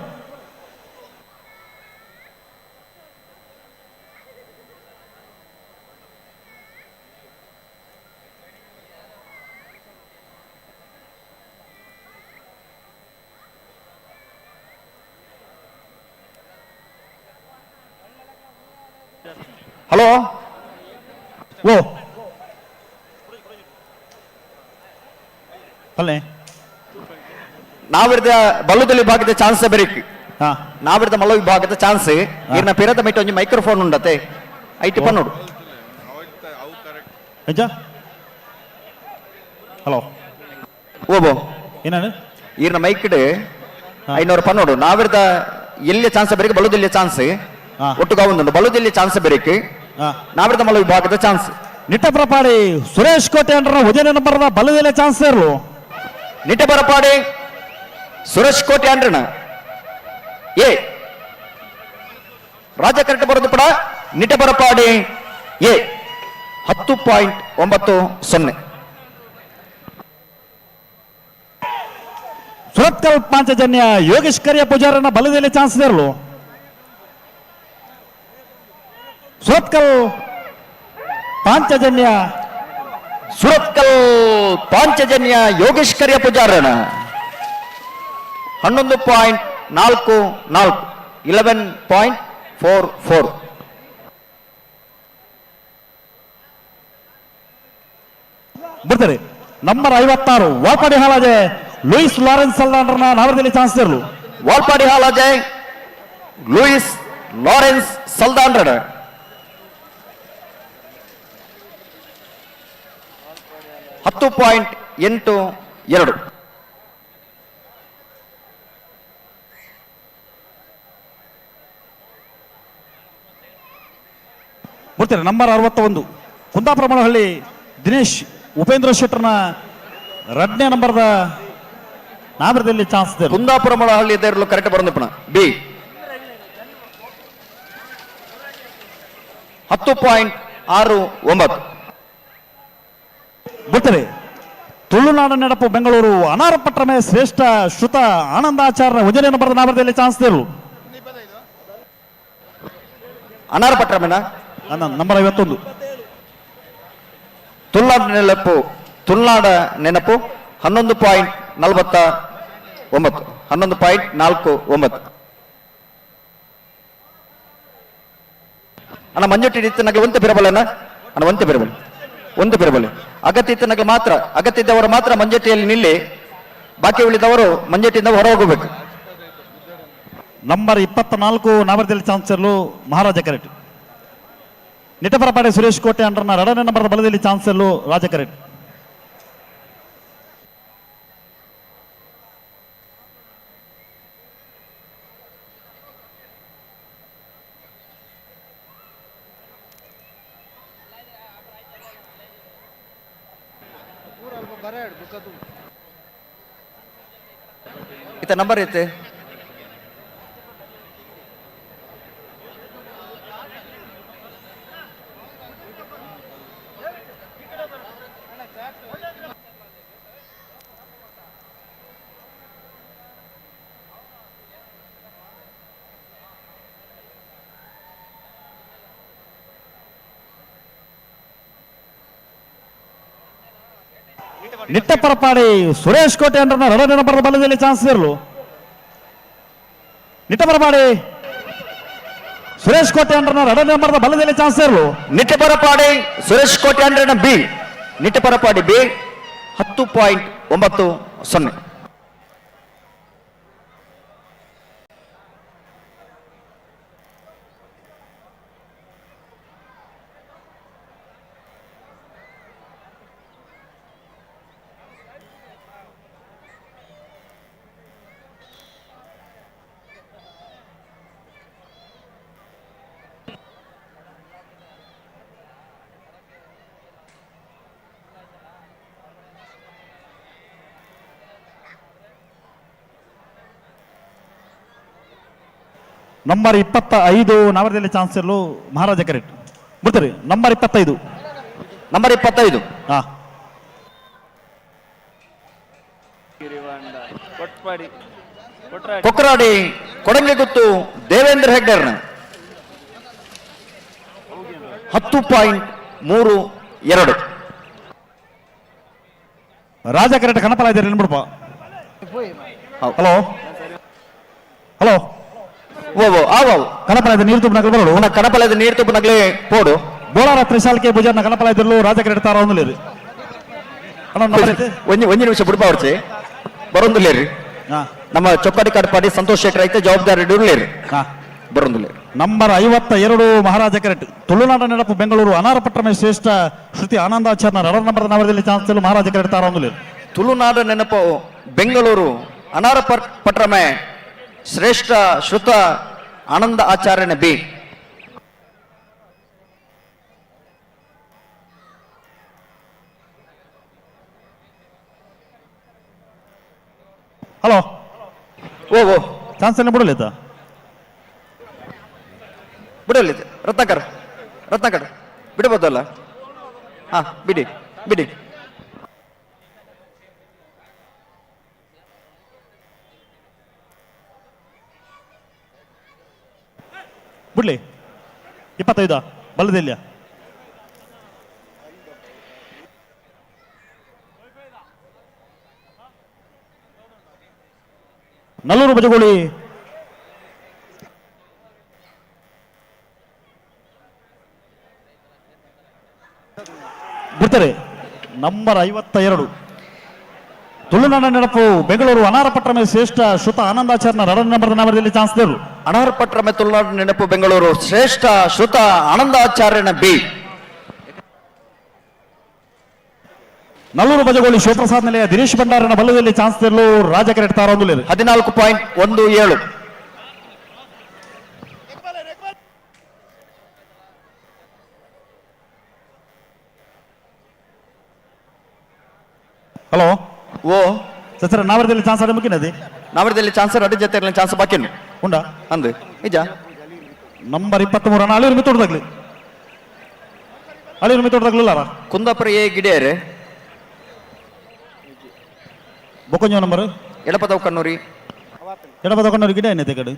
[SPEAKER 7] ಹಲೋ,
[SPEAKER 8] ಓ ಅಲ್ಲೇ
[SPEAKER 7] ನಾವಿರ್ದ ಬಲ್ಲುದಲ್ಲಿ ಭಾಗದ ಚಾನ್ಸ್ ಬರೀಕ್ ನಾವಿರ್ದ ಮಲ್ಲ ವಿಭಾಗದ ಚಾನ್ಸ್ ಇರ್ನ ಪಿರದ ಮಿಟ್ಟು ಒಂಜಿ ಮೈಕ್ರೋಫೋನ್ ಉಂಡತೆ ಐಟಿ ಪನ್ನೋಡು.
[SPEAKER 8] ಹಲೋ
[SPEAKER 7] ಓಬೋ
[SPEAKER 8] ಏನಾണ്
[SPEAKER 7] ಈರ್ನ ಮೈಕ್ಡ್ 500 ಪನ್ನೋಡು ನಾವಿರ್ದ ಎಲ್ಲಿಯ ಚಾನ್ಸ್ ಬರೀಕ್ ಬಲ್ಲುದಿಲ್ಲಿಯ ಚಾನ್ಸ್ ಒಟ್ಟುಗ ಒಂದು ಬಲ್ಲುದಿಲ್ಲಿಯ ಚಾನ್ಸ್ ಬರೀಕ್ ನಾವಿರ್ದ ಮಲ್ಲ ವಿಭಾಗದ ಚಾನ್ಸ್.
[SPEAKER 8] ನಿಟ್ಟಪರಪಾಡಿ ಸುರೇಶ್ ಕೋಟೆ ಅಂಡ್ರ ಉಜಯನ ನಂಬರ್ದ ಬಲದಲ್ಲಿ ಚಾನ್ಸರ್ಲು.
[SPEAKER 7] ನಿಟ್ಟಪರಪಾಡಿ ಸುರೇಶ್ ಕೋಟೆ ಅಂಡ್ರನ ಏ ರಾಜ ಕರೆಕ್ಟ್ ಬರೋದು ಪಡ ನಿಟ್ಟಪರಪಾಡಿ ಎ 10.90
[SPEAKER 8] ಸುರತ್ಕಲ್ ಪಾಂಚಜನ್ಯ ಯೋಗೇಶ್ ಕರಿಯ ಪೂಜಾರನ ಬಲದಲ್ಲಿ ಚಾನ್ಸರ್ಲು. ಸುರತ್ಕಲ್ ಪಾಂಚಜನ್ಯ
[SPEAKER 7] ಸುರತ್ಕಲ್ ಪಾಂಚಜನ್ಯ ಯೋಗೇಶ್ ಕರಿಯ ಪೂಜಾರನ 11.44 11.44
[SPEAKER 8] ಬರ್ತಾರೆ. ನಂಬರ್ 56 ವಾಲ್ಪಾಡಿ ಹಾಲಾಜೆ ಲೂಯಿಸ್ ಲಾರೆನ್ಸ್ ಸಲ್ದಾಂಡ್ರನ ನಾವರದಲ್ಲಿ ಚಾನ್ಸರ್ಲು.
[SPEAKER 7] ವಾಲ್ಪಾಡಿ ಹಾಲಾಜೆ ಲೂಯಿಸ್ ಲಾರೆನ್ಸ್ ಸಲ್ದಾಂಡ್ರನ 10.82
[SPEAKER 8] ಬರ್ತಾರೆ. ನಂಬರ್ 61 ಕುಂದಾಪುರ ಮಳಹಳ್ಳಿ ದಿನೇಶ್ ಉಪೇಂದ್ರ ಶೆಟ್ಟರ್ನ ಎರಡನೇ ನಂಬರ್ದ ನಾವರದಲ್ಲಿ ಚಾನ್ಸ್ ಇದೆ.
[SPEAKER 7] ಕುಂದಾಪುರ ಮೊಳಹಳ್ಳಿ ಇದ್ದರು ಕರೆಕ್ಟ್ ಬರೋದಪ್ಪಣ ಬಿ 10.69
[SPEAKER 8] ಬಿಟ್ಟರೆ ತುಳುನಾಡು ನೆನಪು ಬೆಂಗಳೂರು ಅನಾರ ಪಟ್ಟಮೆ ಶ್ರೇಷ್ಠ ಶ್ರುತ ಆನಂದಾಚಾರ್ಯ ಒಂದನೇ ನಂಬರ್ದ ನಾವರದಲ್ಲಿ ಚಾನ್ಸ್ ಇದೆ.
[SPEAKER 7] ಅನಾರ ಪಟ್ಟಮನ
[SPEAKER 8] ನಂಬರ್ 51
[SPEAKER 7] ತುಳುನಾಡು ನೆನಪು 11.49 ಅಣ್ಣ ಮಂಜುಟ್ಟಿ ಇತ್ತನಾಗ ಒಂತೆ ಬಿರಬಲ್ಲಣ್ಣ ಅಣ್ಣ ಒಂತೆ ಬಿರಬಲ್ಲ ಅಗತ್ಯ ಇತ್ತನಾಗ ಮಾತ್ರ ಅಗತ್ಯ ಇದ್ದವರು ಮಾತ್ರ ಮಂಜಟ್ಟಿಯಲ್ಲಿ ನಿಲ್ಲಿ, ಬಾಕಿ ಉಳಿದವರು ಮಂಜಟ್ಟಿಯಿಂದ ಹೊರ ಹೋಗಬೇಕು.
[SPEAKER 8] ನಂಬರ್ 24 ನಾವರದಲ್ಲಿ ಚಾನ್ಸರ್ಲು ಮಹಾರಾಜ ಕರೆಕ್ಟ್. ನಿಟಪರಪಾಡೆ ಸುರೇಶ್ ಕೋಟೆ ಅಂಡರ್ನ 2ನೇ ನಂಬರ್ದ ಬಲದಲ್ಲಿ ಚಾನ್ಸರ್ಲು ರಾಜ ಕರೆಕ್ಟ್.
[SPEAKER 7] ಇತ್ತ ನಂಬರ್ ಐತೆ
[SPEAKER 8] ನಿಟ್ಟಪರಪಾಡಿ ಸುರೇಶ್ ಕೋಟೆ ಅಂಡರ್ನ 2ನೇ ನಂಬರ್ದ ಬಲದಲ್ಲಿ ಚಾನ್ಸ್ ಇರಲು. ನಿಟ್ಟಪರಪಾಡಿ ಸುರೇಶ್ ಕೋಟೆ ಅಂಡರ್ನ 2ನೇ ನಂಬರ್ದ ಬಲದಲ್ಲಿ ಚಾನ್ಸ್ ಇರಲು.
[SPEAKER 7] ನಿಟ್ಟಪರಪಾಡಿ ಸುರೇಶ್ ಕೋಟೆ ಅಂಡರ್ನ ಬಿ ನಿಟ್ಟಪರಪಾಡಿ ಬಿ 10.90.
[SPEAKER 8] ನಂಬರ್ 25 ನಾವರದಲ್ಲಿ ಚಾನ್ಸ್ ಇರಲು ಮಹಾರಾಜ ಕರೆಕ್ಟ್. ಬಿಡ್ತಾರೆ ನಂಬರ್ 25
[SPEAKER 7] ಹಾ ಕೊಕ್ಕರಾಡಿ ಕೊಡಂಗೆ ಗುತ್ತು ದೇವೇಂದ್ರ ಹೆಗ್ಡರ್ನ 10.32.
[SPEAKER 8] ರಾಜ ಕರೆಕ್ಟ್ ಕನಪಲ ಇದ್ದಾರೆ ನೆನ್ಬಿಡಪ್ಪ. ಹಲೋ ಕನಪಲಾಯದ ನೀರು ತುಪ್ಪ ನಗಲು ಬರಲು
[SPEAKER 7] ಕನಪಲಾಯದ ನೀರು ತುಪ್ಪ ನಗಲೇ ಪೋಡು
[SPEAKER 8] ಬೋಳಾರ ತ್ರಿಶಾಲ್ಕೆ ಭುಜಾರ್ನ ಕನಪಲಾಯದಲ್ಲೂ ರಾಜ ಕರೆಕ್ಟ್ ತಾರ ಒಂದಿಲ್ಲ
[SPEAKER 7] ಒಂಜಿ ನಿಮಿಷ ಬಿಡ್ಬಾ ಹೊಡ್ಸಿ ಬರೊಂದಿಲ್ಲೇರಿ. ನಮ್ಮ ಚೊಕ್ಕಾಡಿ ಕಾಡ್ಪಾಡಿ ಸಂತೋಷ್ ಶೆಟ್ಟರ್ ಐತೆ ಜವಾಬ್ದಾರಿ ಇಡಲೇರಿ ಬರೊಂದಿಲ್ಲ.
[SPEAKER 8] ನಂಬರ್ 52 ಮಹಾರಾಜ ಕರೆಕ್ಟ್. ತುಳುನಾಡು ನೆನಪು ಬೆಂಗಳೂರು ಅನಾರ ಪಟ್ಟಮೆ ಶ್ರೇಷ್ಠ ಶ್ರುತಿ ಆನಂದಾಚಾರ್ಯ 2ನೇ ನಂಬರ್ದ ನಾವರದಲ್ಲಿ ಚಾನ್ಸ್ ಇರಲು ಮಹಾರಾಜ ಕರೆಕ್ಟ್ ತಾರ ಒಂದಿಲ್ಲ.
[SPEAKER 7] ತುಳುನಾಡು ನೆನಪು ಬೆಂಗಳೂರು ಅನಾರ ಪಟ್ಟಮೆ ಶ್ರೇಷ್ಠ ಶ್ರುತ ಆನಂದ ಆಚಾರ್ಯನ ಬಿ.
[SPEAKER 8] ಹಲೋ
[SPEAKER 7] ಓ
[SPEAKER 8] ಚಾನ್ಸ್ ಎಲ್ಲ ಬಿಡಲಿದ್ದ
[SPEAKER 7] ಬಿಡಲಿದ್ದೆ ರತ್ನಾಕರ್ ಬಿಡಬಹುದಲ್ಲ? ಹಾ ಬಿಡಿ
[SPEAKER 8] ಬಿಡ್ಲಿ 25 ಬಲ್ಲದಿಲ್ಲ. ನಲ್ಲೂರು ಬಜಗೋಳಿ ಬಿಡ್ತಾರೆ. ನಂಬರ್ 52 ತುಳುನಾಡ ನೆನಪು ಬೆಂಗಳೂರು ಅನಾರ ಪಟ್ಟಮೆ ಶ್ರೇಷ್ಠ ಶ್ರುತ ಆನಂದಾಚಾರ್ಯ 2ನೇ ನಂಬರ್ದ ನಾವರದಲ್ಲಿ ಚಾನ್ಸ್ ದೇವರು.
[SPEAKER 7] ಅನಾರ ಪಟ್ಟಮೆ ತುಳುನಾಡು ನೆನಪು ಬೆಂಗಳೂರು ಶ್ರೇಷ್ಠ ಶ್ರುತ ಆನಂದಾಚಾರ್ಯನ ಬಿ.
[SPEAKER 8] ನಲ್ಲೂರು ಬಜಗೋಳಿ ಶಿವಪ್ರಸಾದ್ ನಿಲಯ ದಿನೇಶ್ ಭಂಡಾರನ ಬಲ್ಲದಲ್ಲಿ ಚಾನ್ಸ್ ದೇವರು ರಾಜ ಕರೆಕ್ಟ್ ತಾರ ಒಂದಿಲ್ಲ.
[SPEAKER 7] 14.17.
[SPEAKER 8] ಹಲೋ
[SPEAKER 7] ಓ
[SPEAKER 8] ಸರ್ ನಾವರದಲ್ಲಿ ಚಾನ್ಸ್ ಆಡ ಮುಗಿನದೆ
[SPEAKER 7] ನಾವರದಲ್ಲಿ ಚಾನ್ಸ್ ಅಡ್ಡ ಜೊತೆ ಚಾನ್ಸ್ ಬಾಕಿನು
[SPEAKER 8] ಉಂಡಾ
[SPEAKER 7] ಅಂದು ನಿಜ
[SPEAKER 8] ನಂಬರ್ 23 ಅಳಿಯೂರು ಮಿತ್ತೋಡ್ದಾಗ್ಲಿ ಅಳಿಯೂರು ಮಿತ್ತೋಡ್ದಾಗ್ಲಿಲ್ಲ
[SPEAKER 7] ಕುಂದಾಪುರ ಎ ಗಿಡಿಯರೆ
[SPEAKER 8] ಬೊಕೊಂಜೋ ನಂಬರ್
[SPEAKER 7] ಎಡಪದವು ಕಣ್ಣೂರಿ
[SPEAKER 8] ಗಿಡ ಏನೈತೆ ಕಡೆ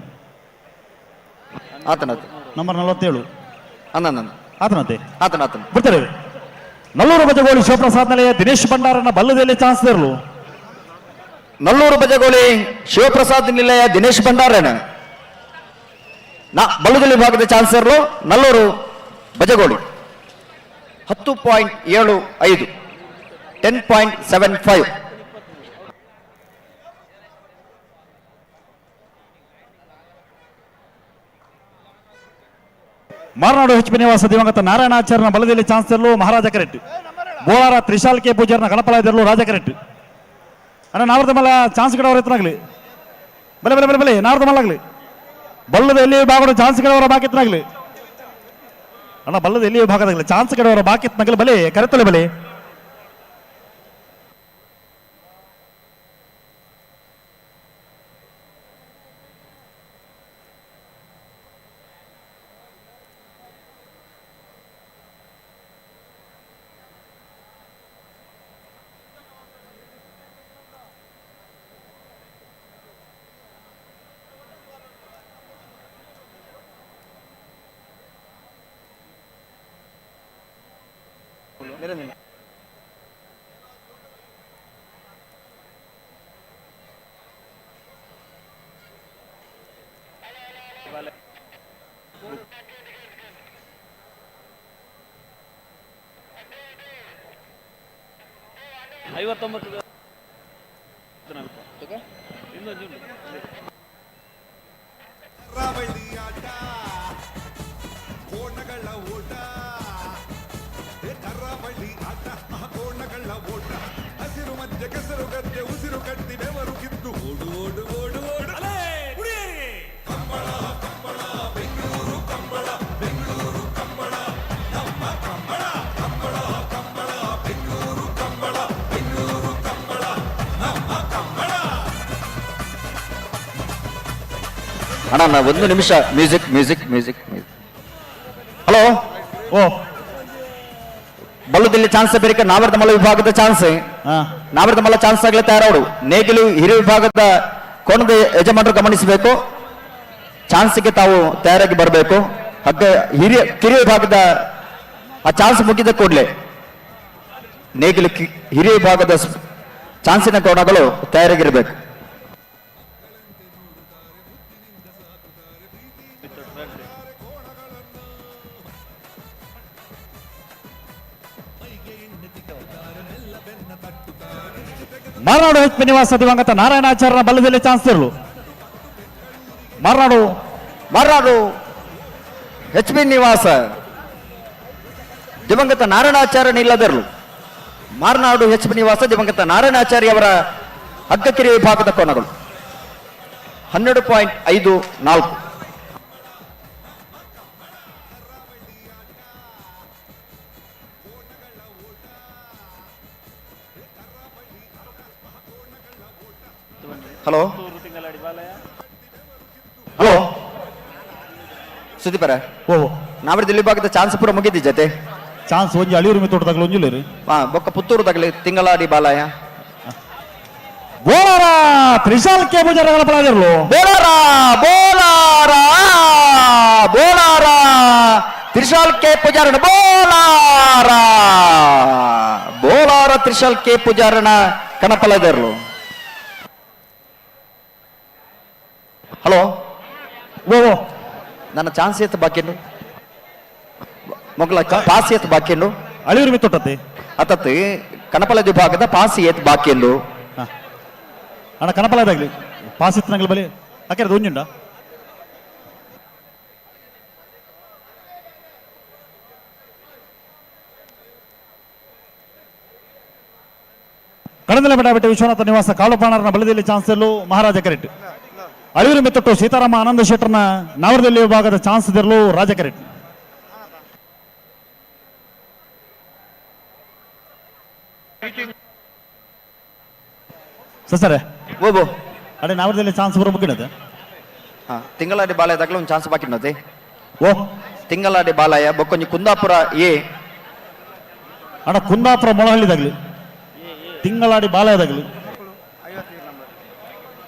[SPEAKER 7] ಆತನತ್
[SPEAKER 8] ನಂಬರ್ 47
[SPEAKER 7] ಅನ್ನ
[SPEAKER 8] ಆತನತೆ
[SPEAKER 7] ಆತನ
[SPEAKER 8] ಬಿಡ್ತಾರೆ ನಲ್ಲೂರು ಬಜಗೋಳಿ ಶಿವಪ್ರಸಾದ್ ನಿಲಯ ದಿನೇಶ್ ಭಂಡಾರನ ಬಲ್ಲದಲ್ಲಿ ಚಾನ್ಸ್ ಇರಲು
[SPEAKER 7] ನಲ್ಲೂರು ಬಜಗೋಳಿ ಶಿವಪ್ರಸಾದ್ ನಿಲಯ ದಿನೇಶ್ ಭಂಡಾರನ ಬಲ್ಲದಲ್ಲಿ ಭಾಗದ ಚಾನ್ಸ್ ಇರಲು ನಲ್ಲೂರು ಬಜಗೋಳಿ 10.75 10.75
[SPEAKER 8] ಮಾರನಾಡು HP ನಿವಾಸ ದಿವಂಗತ ನಾರಾಯಣಾಚಾರ್ಯನ ಬಲದಲ್ಲಿ ಚಾನ್ಸ್ ಇರಲು ಮಹಾರಾಜ ಕರೆಕ್ಟ್ ಬೋಳಾರ ತ್ರಿಶಾಲ್ ಕೆ ಪೂಜಾರ್ನ ಗಣಪಲ ಇರಲು ರಾಜ ಕರೆಕ್ಟ್ ಅಣ್ಣ ನಾವ್ರದ ಮಲ್ಲ ಚಾನ್ಸ್ ಗಿಡವರ ಎತ್ತನಾಗ್ಲಿ ಬಲೆ ಬಲೆ ಬಲೆ ಬಲೆ ನಾವ್ರದ ಮಲ್ಲಾಗ್ಲಿ ಬಲ್ಲದ ಎಲ್ಲಿ ಭಾಗದ ಚಾನ್ಸ್ ಗಿಡವರ ಬಾಕಿತ್ನಾಗ್ಲಿ ಅಣ್ಣ ಬಲ್ಲದ ಎಲ್ಲಿ ಭಾಗದಾಗಲಿ ಚಾನ್ಸ್ ಗಿಡವರ ಬಾಕಿತ್ನಾಗ್ಲಿ ಬಲೆ ಕರೆತಲೆ ಬಲೆ
[SPEAKER 15] ಕೋಣಗಳ ಓಟ ಕರ್ರಬಳ್ಳಿ ಆಟ ಕೋಣಗಳ ಓಟ ಹಸಿರು ಮಧ್ಯೆ ಕೆಸರು ಗದ್ದೆ ಉಸಿರು ಕಟ್ಟಿ ಬೆವರು ಕಿತ್ತು ಓಡು ಓಡು ಓಡು ಓಡು ಕಂಬಳ ಕಂಬಳ ಬೆಂಗಳೂರು ಕಂಬಳ ಬೆಂಗಳೂರು ಕಂಬಳ ನಮ್ಮ ಕಂಬಳ ಕಂಬಳ ಕಂಬಳ ಬೆಂಗಳೂರು ಕಂಬಳ ಬೆಂಗಳೂರು ಕಂಬಳ ನಮ್ಮ ಕಂಬಳ.
[SPEAKER 7] ಅಣ್ಣ ಒಂದು ನಿಮಿಷ ಮ್ಯೂಸಿಕ್ ಮ್ಯೂಸಿಕ್ ಮ್ಯೂಸಿಕ್ ಹಲೋ
[SPEAKER 8] ಓ
[SPEAKER 7] ಬಲ್ಲದಲ್ಲಿ ಚಾನ್ಸ್ ಬೇರೆ ನಾವರ್ದ ಮಲ್ಲ ವಿಭಾಗದ ಚಾನ್ಸ್ ನಾವರ್ದ ಮಲ್ಲ ಚಾನ್ಸ್ ಆಗ್ಲೇ ತಯಾರವಡು ನೇಗಿಲು ಹಿರಿಯ ವಿಭಾಗದ ಕೋಣದ ಯಜಮಾನರು ಗಮನಿಸಬೇಕು ಚಾನ್ಸ್ಗೆ ತಾವು ತಯಾರಾಗಿ ಬರಬೇಕು ಹಗ್ಗ ಕಿರಿಯ ವಿಭಾಗದ ಆ ಚಾನ್ಸ್ ಮುಗಿದ ಕೂಡಲೇ ನೇಗಿಲು ಹಿರಿಯ ವಿಭಾಗದ ಚಾನ್ಸಿನ ಕೋಣಗಳು ತಯಾರಾಗಿರಬೇಕು.
[SPEAKER 8] ಮಾರನಾಡು HP ನಿವಾಸ ದಿವಂಗತ ನಾರಾಯಣಾಚಾರ್ಯನ ಬಲ್ಲದಲ್ಲಿ ಚಾನ್ಸ್ ಇರಲು
[SPEAKER 7] ಮಾರನಾಡು HP ನಿವಾಸ ದಿವಂಗತ ನಾರಾಯಣಾಚಾರ್ಯನ ಇಲ್ಲದಿರಲು ಮಾರನಾಡು HP ನಿವಾಸ ದಿವಂಗತ ನಾರಾಯಣಾಚಾರ್ಯ ಅವರ ಹಗ್ಗಕಿರಿಯ ವಿಭಾಗದ ಕೋನಗಳು 12.54. ಹಲೋ ಹಲೋ ಸುದೀಪರ
[SPEAKER 8] ಓ
[SPEAKER 7] ನಾವೇ ದಿಲ್ಲಿ ಭಾಗದ ಚಾನ್ಸ್ ಪೂರ ಮುಗಿದಿ ಜತೆ
[SPEAKER 8] ಚಾನ್ಸ್ ಒಂಜಿ ಅಳಿಯೂರು ಮಿತ್ತೋಟದಾಗಲು ಒಂಜುಲೇರಿ
[SPEAKER 7] ಬೊಕ್ಕ ಪುತ್ತೂರುದಾಗಲಿ Thingaladi ಬಾಲಾಯ
[SPEAKER 8] Bolara Trishal K ಪೂಜಾರಗಳ ಪಳಾದಿರಲು
[SPEAKER 7] Bolara Bolara Bolara Trishal K ಪೂಜಾರನ Bolara Bolara Trishal K ಪೂಜಾರನ ಕಣಪಲದಿರಲು. Hello
[SPEAKER 8] ಓ
[SPEAKER 7] ನನ್ನ ಚಾನ್ಸ್ ಎತ್ತು ಬಾಕಿಂಡು ಮೊಗಲ ಪಾಸ್ ಎತ್ತು ಬಾಕಿಂಡು
[SPEAKER 8] ಅಳಿಯೂರು ಮಿತ್ತೊಟ್ಟತೆ
[SPEAKER 7] ಅತತ್ ಕಣಪಲ ವಿಭಾಗದ ಪಾಸ್ ಎತ್ತು ಬಾಕಿಂಡು
[SPEAKER 8] ಅಣ್ಣ ಕಣಪಲದಾಗ್ಲಿ ಪಾಸ್ ಇತ್ತನಾಗ್ಲಿ ಬಲಿ ಯಾಕೆ ಒಂಜುಂಡ ಕಡದಲೆ ಬೆಟ್ಟ ವಿಶ್ವನಾಥ ನಿವಾಸ ಕಾಳುಪಾಣರನ ಬಲದಲ್ಲಿ ಚಾನ್ಸ್ ಎಲ್ಲೂ ಮಹಾರಾಜ ಕರೆಕ್ಟ್ ಅಳಿಯೂರು ಮೆತ್ತಟ್ಟು ಸೀತಾರಾಮ ಆನಂದ ಶೆಟ್ಟರ್ನ ನಾವರದಲ್ಲಿ ವಿಭಾಗದ ಚಾನ್ಸ್ ಇರಲು ರಾಜ ಕರೆಕ್ಟ್
[SPEAKER 3] ಸರ್
[SPEAKER 7] ಓಬೋ
[SPEAKER 3] ಅಡೆ ನಾವರದಲ್ಲಿ ಚಾನ್ಸ್ ಬರಬೇಕಿನದು
[SPEAKER 7] ಹಾ ತಿಂಗಳಾಡಿ ಬಾಲಯದಾಗಲೇ ಒಂದು chance ಬಾಕಿನದೆ
[SPEAKER 3] O
[SPEAKER 7] Thingaladi ಬಾಲಯ ಬೊಕ್ಕೊಂಜಿ Kundapura A
[SPEAKER 3] ಅಣ್ಣ ಕುಂದಾಪುರ ಮೊಳಹಳ್ಳಿದಾಗ್ಲಿ ತಿಂಗಳಾಡಿ ಬಾಲಯದಾಗ್ಲಿ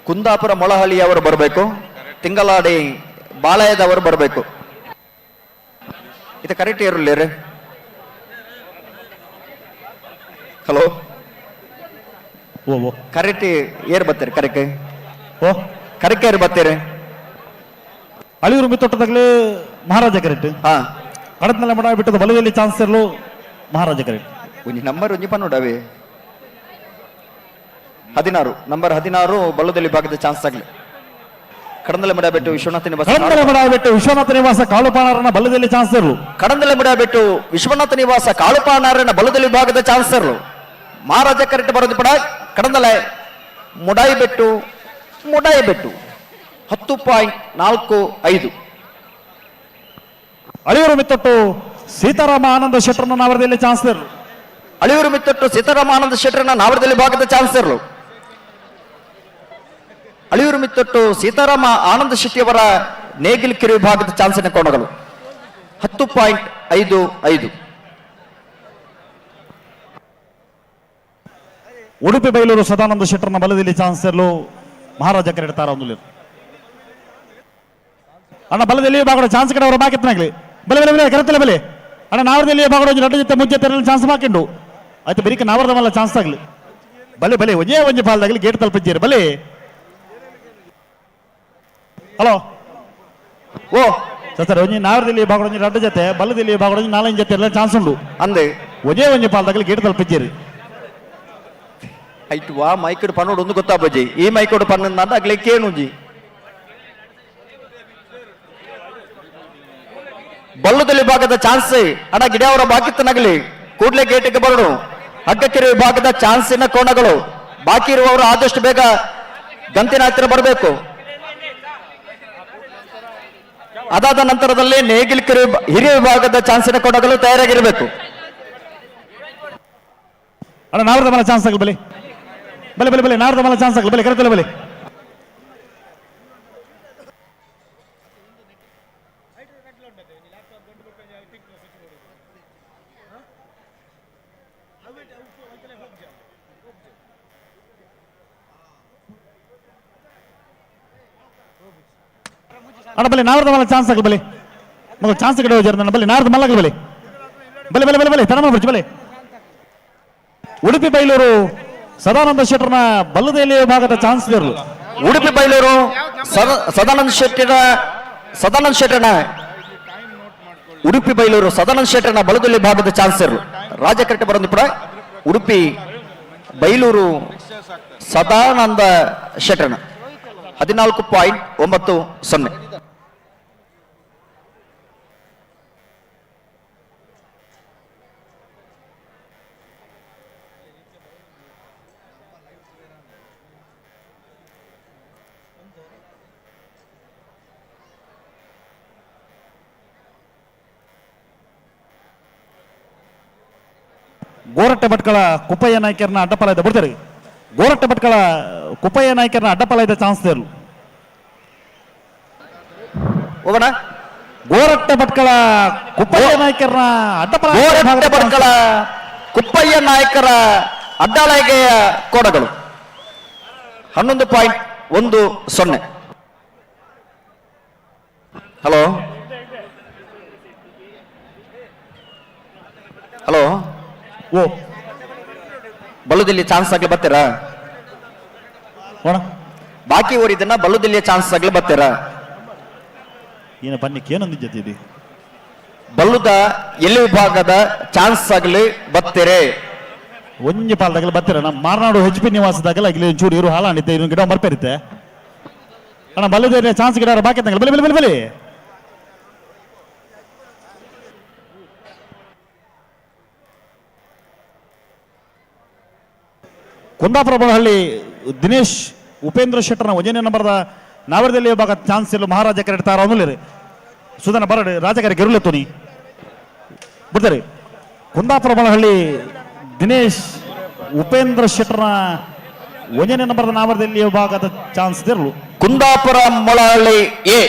[SPEAKER 7] ಕುಂದಾಪುರ ಮೊಳಹಳ್ಳಿಯವರು ಬರಬೇಕು, ತಿಂಗಳಾಡಿ ಬಾಲಯದವರು ಬರಬೇಕು. ಇದು ಕರೆಕ್ಟ್ ಇರಲಿ. ಹಲೋ
[SPEAKER 3] ಓ
[SPEAKER 7] ಕರೆಕ್ಟ್ ಏರ್ ಬರ್ತೀರಿ ಕರೆಕ್ಟ್
[SPEAKER 3] ಓ
[SPEAKER 7] ಕರೆಕ್ಟ್ ಏರ್ ಬರ್ತೀರಿ
[SPEAKER 3] ಅಳಿಯೂರು ಮಿತ್ತೊಟ್ಟದಾಗಲೇ ಮಹಾರಾಜ ಕರೆಕ್ಟ್
[SPEAKER 7] ಹಾ
[SPEAKER 3] ಕಡತ್ನೆಲ್ಲ ಮಾಡ ಬಿಟ್ಟದ ಬಲದಲ್ಲಿ ಚಾನ್ಸ್ ಇರಲು ಮಹಾರಾಜ ಕರೆಕ್ಟ್
[SPEAKER 7] ಒಂಜಿ ನಂಬರ್ ಒಂಜಿ ಪನ್ನೋಡವೆ 16 ನಂಬರ್ 16 ಬಲ್ಲದಲ್ಲಿ ಭಾಗದ ಚಾನ್ಸ್ ಆಗಲಿ. ಕಡಂದಲೆ ಮಡಬೆಟ್ಟು ವಿಶ್ವನಾಥ ನಿವಾಸ
[SPEAKER 3] ಕಡಂದಲೆ ಮಡಬೆಟ್ಟು ವಿಶ್ವನಾಥ ನಿವಾಸ ಕಾಳುಪಾಣರನ ಬಲದಲ್ಲಿ ಚಾನ್ಸ್ ಇರಲು
[SPEAKER 7] ಕಡಂದಲೆ ಮಡಬೆಟ್ಟು ವಿಶ್ವನಾಥ ನಿವಾಸ ಕಾಳುಪಾಣರನ ಬಲದಲ್ಲಿ ಭಾಗದ ಚಾನ್ಸ್ ಇರಲು ಮಹಾರಾಜ ಕರೆಕ್ಟ್ ಬರೋದು ಪಡ ಕಡಂದಲೆ ಮುಡಾಯಿಬೆಟ್ಟು 10.45.
[SPEAKER 3] ಅಳಿಯೂರು ಮಿತ್ತೊಟ್ಟು ಸೀತಾರಾಮ ಆನಂದ ಶೆಟ್ಟರ್ನ ನಾವರದಲ್ಲಿ ಚಾನ್ಸ್ ಇರಲು
[SPEAKER 7] ಅಳಿಯೂರು ಮಿತ್ತೊಟ್ಟು ಸೀತಾರಾಮ ಆನಂದ ಶೆಟ್ಟರ್ನ ನಾವರದಲ್ಲಿ ಭಾಗದ ಚಾನ್ಸ್ ಇರಲು ಅಳಿಯೂರು ಮಿತ್ತೊಟ್ಟು ಸೀತಾರಾಮ ಆನಂದ ಶೆಟ್ಟಿಯವರ ನೇಗಿಲ್ ಕಿರು ವಿಭಾಗದ ಚಾನ್ಸಿನ ಕೋಣಗಳು 10.55.
[SPEAKER 3] ಉಡುಪಿ ಬೈಲೂರು ಸದಾನಂದ ಶೆಟ್ಟರ್ನ ಬಲದಲ್ಲಿ ಚಾನ್ಸ್ ಇರಲು ಮಹಾರಾಜ ಕರೆಕ್ಟ್ ತಾರ ಒಂದು ಅಣ್ಣ ಬಲದಲ್ಲಿ ಬಾಗಡ ಚಾನ್ಸ್ ಕಡೆ ಅವರು ಬಾಕಿತ್ನಾಗ್ಲಿ ಬಲೆ ಬಲೆ ಬಲೆ ಕರೆಕ್ತಲ್ಲ ಬಲೆ ಅಣ್ಣ ನಾವರದಲ್ಲಿ ಬಾಗಡ ಎರಡು ಜೊತೆ ಮುಂಚೆ ತೆರಲು ಚಾನ್ಸ್ ಬಾಕಿಂಡು ಆಯ್ತು ಬರೀಕ ನಾವರದ ಮಲ್ಲ ಚಾನ್ಸ್ ಆಗಲಿ ಬಲೆ ಬಲೆ ಒಂಜೇ ಒಂಜಿ ಪಾಲ್ದಾಗಲಿ ಗೇಟ್ ತಲುಪಿದ್ದೀರಿ ಬಲೆ. ಹಲೋ
[SPEAKER 7] ಓ
[SPEAKER 3] ಸರ್ ಒಂಜಿ ನಾವರದಲ್ಲಿ ಬಾಗಡ ಎರಡು ಜೊತೆ ಬಲದಲ್ಲಿ ಬಾಗಡ 4 ಜೊತೆ ಎಲ್ಲ ಚಾನ್ಸ್ ಉಂಡು
[SPEAKER 7] ಅಂದೆ
[SPEAKER 3] ಒಂಜೇ ಒಂಜಿ ಪಾಲ್ದಾಗಲಿ ಗೇಟ್ ತಲುಪಿದ್ದೀರಿ
[SPEAKER 7] ಆಯ್ತು ವಾ ಮೈಕಡು ಪನ್ನೋಡು ಒಂದು ಗೊತ್ತಾಬಜ್ಜಿ ಈ ಮೈಕಡು ಪನ್ನ ಅಗ್ಲಿಕ್ಕೆ ಏನುಜಿ ಬಲ್ಲದಲ್ಲಿ ಭಾಗದ ಚಾನ್ಸ್ ಅಣ್ಣ ಗಿಡವರ ಬಾಕಿತ್ತನಾಗಲಿ ಕೂಡ್ಲೆ ಗೇಟಿಗೆ ಬರೋಣ. ಹಗ್ಗಕೆರೆ ವಿಭಾಗದ ಚಾನ್ಸಿನ ಕೋಣಗಳು ಬಾಕಿ ಇರುವವರು ಆದಷ್ಟು ಬೇಗ ಗಂತಿನ ಹತ್ತಿರ ಬರಬೇಕು. ಅದಾದ ನಂತರದಲ್ಲಿ ನೇಗಿಲ್ ಕೆರೆ ಹಿರಿಯ ವಿಭಾಗದ ಚಾನ್ಸಿನ ಕೋಣಗಳು ತಯಾರಾಗಿರಬೇಕು.
[SPEAKER 3] ಅಣ್ಣ ನಾವರದ ಮಲ ಚಾನ್ಸ್ ಆಗಲಿ ಬಲೆ ಬಲೆ ಬಲೆ ಬಲೆ ನಾರದ ಮಲ ಚಾನ್ಸ್ ಆಗಲಿ ಬಲೆ ಕರೆತಲ್ಲ ಬಲೆ ಅಣ್ಣ ಬಲೆ ನಾರದ ಮಲ ಚಾನ್ಸ್ ಆಗಲಿ ಬಲೆ ಮಗ ಚಾನ್ಸ್ ಕಡೆ ಹೋಗ್ಯಾರ ನನ್ನ ಬಲೆ ನಾರದ ಮಲ್ಲ ಆಗಲಿ ಬಲೆ ಬಲೆ ಬಲೆ ಬಲೆ ಬಲೆ ತನಮ ಬಿಡ್ಚು ಬಲೆ. ಉಡುಪಿ ಬೈಲೂರು ಸದಾನಂದ ಶೆಟ್ಟರ್ನ ಬಲ್ಲದಲ್ಲಿ ಭಾಗದ ಚಾನ್ಸ್ ಇರಲು
[SPEAKER 7] ಉಡುಪಿ ಬೈಲೂರು ಸದಾನಂದ ಶೆಟ್ಟರ್ನ ಉಡುಪಿ ಬೈಲೂರು ಸದಾನಂದ ಶೆಟ್ಟರ್ನ ಬಲದಲ್ಲಿ ಭಾಗದ ಚಾನ್ಸ್ ಇರಲು ರಾಜ ಕರೆಕ್ಟ್ ಬರೋದು ಕೂಡ ಉಡುಪಿ ಬೈಲೂರು ಸದಾನಂದ ಶೆಟ್ಟರ್ನ 14.90.
[SPEAKER 3] ಗೋರಟ್ಟೆ ಭಟ್ಕಳ ಕುಪ್ಪಯ್ಯ ನಾಯ್ಕರ್ನ ಅಡ್ಡಪಾಲಯದ ಬಿಡ್ತಾರೆ ಗೋರಟ್ಟೆ ಭಟ್ಕಳ ಕುಪ್ಪಯ್ಯ ನಾಯ್ಕರ್ನ ಅಡ್ಡಪಾಲಯದ ಚಾನ್ಸ್ ಇರಲು
[SPEAKER 7] ಹೋಗೋಣ.
[SPEAKER 3] ಗೋರಟ್ಟೆ ಭಟ್ಕಳ ಕುಪ್ಪಯ್ಯ ನಾಯ್ಕರ್ನ
[SPEAKER 7] ಗೋರಟ್ಟೆ ಭಟ್ಕಳ ಕುಪ್ಪಯ್ಯ ನಾಯಕರ ಅಡ್ಡಾಲಯಗೆಯ ಕೋಣಗಳು 11.10. ಹಲೋ ಹಲೋ
[SPEAKER 3] ಓ
[SPEAKER 7] ಬಲ್ಲುದಿಲ್ಲಿ ಚಾನ್ಸ್ ಆಗ್ಲಿ ಬರ್ತೀರಾ ಬಾಕಿ ಊರಿದನ್ನ ಬಲ್ಲುದಿಲ್ಲಿಯ ಚಾನ್ಸ್ ಆಗ್ಲಿ ಬರ್ತೀರಾ
[SPEAKER 3] ಏನು ಬನ್ನಿಕ್ಕೆ ಏನೊಂದು ಜೊತೆ ಇದೆ
[SPEAKER 7] ಬಲ್ಲುದ ಎಲ್ಲಿ ವಿಭಾಗದ ಚಾನ್ಸ್ ಆಗಲಿ ಬರ್ತೀರಿ
[SPEAKER 3] ಒಂಜಿ ಪಾಲ್ದಾಗಲಿ ಬರ್ತೀರ ನಮ್ಮ ಮಾರ್ನಾಡು HP ನಿವಾಸದಾಗಲ್ಲ ಇಲ್ಲಿ ಒಂಚೂರು ಇರು ಹಾಳಾಣಿದ್ದೆ ಇನ್ನು ಗಿಡ ಮರ್ಪೇರಿತ್ತೆ ಅಣ್ಣ ಬಲ್ಲುದೇ ಚಾನ್ಸ್ ಗಿಡ ಬಾಕಿ ಬಲೆ ಬಲೆ ಬಲೆ ಬಲೆ ಕುಂದಾಪುರ ಬನಹಳ್ಳಿ ದಿನೇಶ್ ಉಪೇಂದ್ರ ಶೆಟ್ಟರ್ನ 1ನೇ ನಂಬರ್ದ ನಾವರದಲ್ಲಿ ಭಾಗ ಚಾನ್ಸ್ ಇಲ್ಲ ಮಹಾರಾಜ ಕರೆಕ್ಟ್ ತಾರ ಅವನು ಸುಧನ ಬರಡಿ ರಾಜಕಾರಿ ಗೆರುಲೆತ್ತು ನೀ ಬಿಡ್ತಾರೆ ಕುಂದಾಪುರ ಬನಹಳ್ಳಿ ದಿನೇಶ್ ಉಪೇಂದ್ರ ಶೆಟ್ಟರ್ನ
[SPEAKER 8] ಒಂದನೇ ನಂಬರ್ದ ನಾವರದಲ್ಲಿ ವಿಭಾಗದ ಚಾನ್ಸ್ ಇರಲು
[SPEAKER 7] Kundapura Molahalli A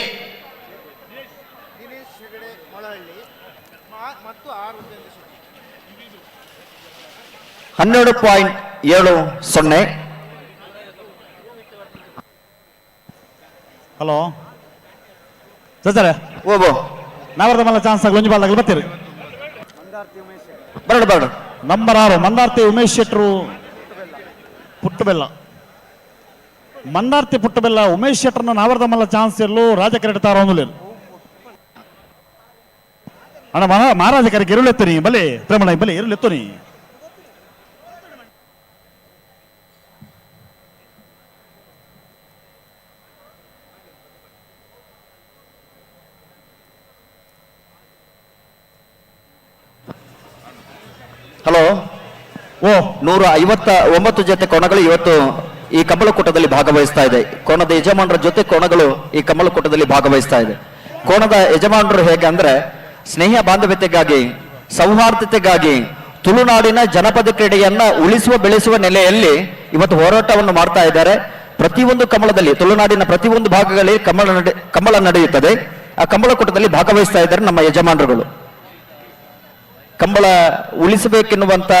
[SPEAKER 7] 12.70.
[SPEAKER 8] Hello sir
[SPEAKER 7] ಓಬೋ
[SPEAKER 8] ನಾವರದ ಮಲ್ಲ ಚಾನ್ಸ್ ಆಗಿ ಒಂಜಿ ಬಾಲ್ದಾಗ ಬರ್ತೀರಿ
[SPEAKER 7] ಬರಡು
[SPEAKER 8] ನಂಬರ್ 6 ಮಂದಾರ್ತಿ ಉಮೇಶ್ ಶೆಟ್ರು ಪುಟ್ಟಬೆಲ್ಲ. ಮಂದಾರ್ತಿ ಪುಟ್ಟಬೆಲ್ಲ ಉಮೇಶ್ ಶೆಟ್ರನ್ನ ನಾವರದ ಮಲ್ಲ ಚಾನ್ಸ್ ಇರಲು ರಾಜ ಕರೆಡ್ತಾರ ಒಂದುಲೇನು ಅಣ್ಣ ಮಹಾರಾಜ ಕರೆಗೆ ಇರುಳೆತ್ತು ನೀ ಬಲೆ ಪ್ರೇಮಣ ಬಲೆ ಇರುಳೆತ್ತು ನೀ
[SPEAKER 7] ಹಲೋ 159 ಜೊತೆ ಕೋಣಗಳು ಇವತ್ತು ಈ ಕಂಬಳಕೂಟದಲ್ಲಿ ಭಾಗವಹಿಸ್ತಾ ಇದೆ. ಕೋಣದ ಯಜಮಾನರ ಜೊತೆ ಕೋಣಗಳು ಈ ಕಂಬಳಕೂಟದಲ್ಲಿ ಭಾಗವಹಿಸ್ತಾ ಇದೆ. ಕೋಣದ ಯಜಮಾನರು ಹೇಗೆ ಅಂದ್ರೆ ಸ್ನೇಹ ಬಾಂಧವ್ಯತೆಗಾಗಿ, ಸೌಹಾರ್ದತೆಗಾಗಿ ತುಳುನಾಡಿನ ಜನಪದ ಕ್ರೀಡೆಯನ್ನ ಉಳಿಸುವ ಬೆಳೆಸುವ ನೆಲೆಯಲ್ಲಿ ಇವತ್ತು ಹೋರಾಟವನ್ನು ಮಾಡ್ತಾ ಇದ್ದಾರೆ. ಪ್ರತಿಯೊಂದು ಕಂಬಳದಲ್ಲಿ ತುಳುನಾಡಿನ ಪ್ರತಿಯೊಂದು ಭಾಗಗಳಲ್ಲಿ ಕಂಬಳ ನಡೆಯುತ್ತದೆ. ಆ ಕಂಬಳಕೂಟದಲ್ಲಿ ಭಾಗವಹಿಸ್ತಾ ಇದ್ದಾರೆ ನಮ್ಮ ಯಜಮಾನರುಗಳು. ಕಂಬಳ ಉಳಿಸಬೇಕೆನ್ನುವಂತ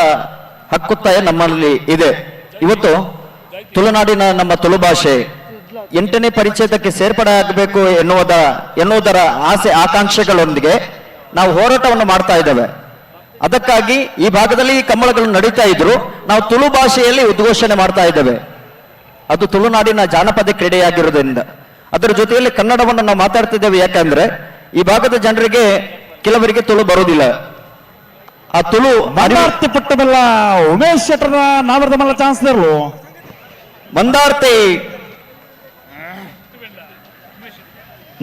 [SPEAKER 7] ಹಕ್ಕುತ್ತಾಯ ನಮ್ಮಲ್ಲಿ ಇದೆ. ಇವತ್ತು ತುಳುನಾಡಿನ ನಮ್ಮ ತುಳು ಭಾಷೆ 8ನೇ ಪರಿಚ್ಛೇದಕ್ಕೆ ಸೇರ್ಪಡೆ ಆಗಬೇಕು ಎನ್ನುವುದರ ಆಸೆ ಆಕಾಂಕ್ಷೆಗಳೊಂದಿಗೆ ನಾವು ಹೋರಾಟವನ್ನು ಮಾಡ್ತಾ ಇದ್ದೇವೆ. ಅದಕ್ಕಾಗಿ ಈ ಭಾಗದಲ್ಲಿ ಈ ಕಂಬಳಗಳು ನಡೀತಾ ಇದ್ರು ನಾವು ತುಳು ಭಾಷೆಯಲ್ಲಿ ಉದ್ಘೋಷಣೆ ಮಾಡ್ತಾ ಇದ್ದೇವೆ. ಅದು ತುಳುನಾಡಿನ ಜಾನಪದ ಕ್ರೀಡೆಯಾಗಿರೋದ್ರಿಂದ ಅದರ ಜೊತೆಯಲ್ಲಿ ಕನ್ನಡವನ್ನು ನಾವು ಮಾತಾಡ್ತಿದ್ದೇವೆ. ಯಾಕಂದ್ರೆ ಈ ಭಾಗದ ಜನರಿಗೆ ಕೆಲವರಿಗೆ ತುಳು ಬರುವುದಿಲ್ಲ. ಆ ತುಳು
[SPEAKER 8] ಮಂದಾರ್ತಿ ಪುಟ್ಟಬೆಲ್ಲ ಉಮೇಶ್ ಶೆಟ್ರನ್ನ ನಾವರದ ಮಲ್ಲ ಚಾನ್ಸ್ ಇರಲು
[SPEAKER 7] ಮಂದಾರ್ತಿ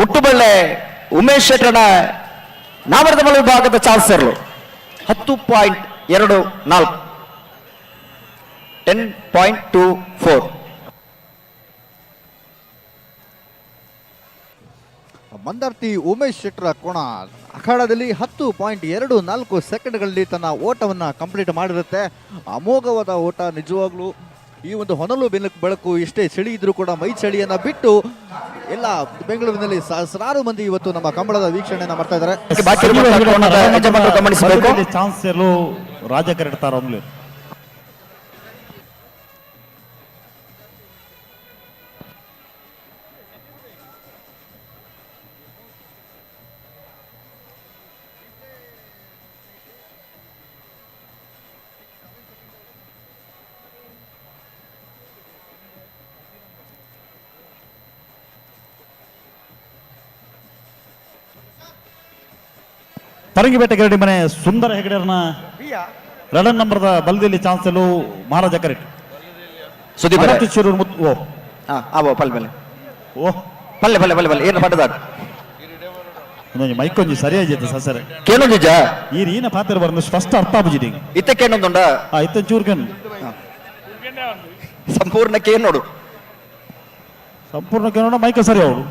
[SPEAKER 7] ಮುಟ್ಟುಬಳ್ಳೆ ಉಮೇಶ್ ಶೆಟ್ರನ ನಾವರದ ಮಲ್ಲ ವಿಭಾಗದ ಚಾನ್ಸ್ ಇರಲು 10.24 10.24.
[SPEAKER 23] ಮಂದಾರ್ತಿ ಉಮೇಶ್ ಶೆಟ್ರ ಕೋಣ ಅಖಾಡದಲ್ಲಿ 10.24 ಸೆಕೆಂಡ್ಗಳಲ್ಲಿ ತನ್ನ ಓಟವನ್ನು ಕಂಪ್ಲೀಟ್ ಮಾಡಿರುತ್ತೆ. ಅಮೋಘವಾದ ಓಟ. ನಿಜವಾಗ್ಲೂ ಈ ಒಂದು ಹೊನಲು ಬೆಳಕು ಎಷ್ಟೇ ಚಳಿ ಇದ್ರೂ ಕೂಡ ಮೈ ಚಳಿಯನ್ನ ಬಿಟ್ಟು ಎಲ್ಲ ಬೆಂಗಳೂರಿನಲ್ಲಿ ಸಹಸ್ರಾರು ಮಂದಿ ಇವತ್ತು ನಮ್ಮ ಕಂಬಳದ ವೀಕ್ಷಣೆಯನ್ನ ಮಾಡ್ತಾ ಇದ್ದಾರೆ.
[SPEAKER 8] ಚಾನ್ಸ್ ಇರಲು ರಾಜ ಕರೆಡ್ತಾರ ಅವ್ನು ಪರಂಗಿಪೇಟೆ ಗರಡಿ ಮನೆ ಸುಂದರ ಹೆಗಡೆಯರ್ನ 2 ನಂಬರ್ದ ಬಲದಲ್ಲಿ ಚಾನ್ಸ್ ಎಲ್ಲೂ ಮಹಾರಾಜ ಕರೆಕ್ಟ್
[SPEAKER 7] ಏನು ಪಟ್ಟದಾಟ
[SPEAKER 8] ಮೈಕೊಂಜಿ ಸರಿಯಾಗಿ ಸಸರೆ
[SPEAKER 7] ಕೇಳು ನಿಜ
[SPEAKER 8] ಈ ರೀನ ಪಾತ್ರ ಬರ ಫಸ್ಟ್ ಅರ್ಥ ಆಪುಜಿಡಿ
[SPEAKER 7] ಇತ್ತ ಕೇಳೊಂದುಂಡ
[SPEAKER 8] ಇತ್ತ ಚೂರ್ಕನ್
[SPEAKER 7] ಸಂಪೂರ್ಣ ಕೇನ್ ನೋಡು
[SPEAKER 8] ಸಂಪೂರ್ಣ ಕೇಳೋಣ ಮೈಕ ಸರಿ ಅವಳು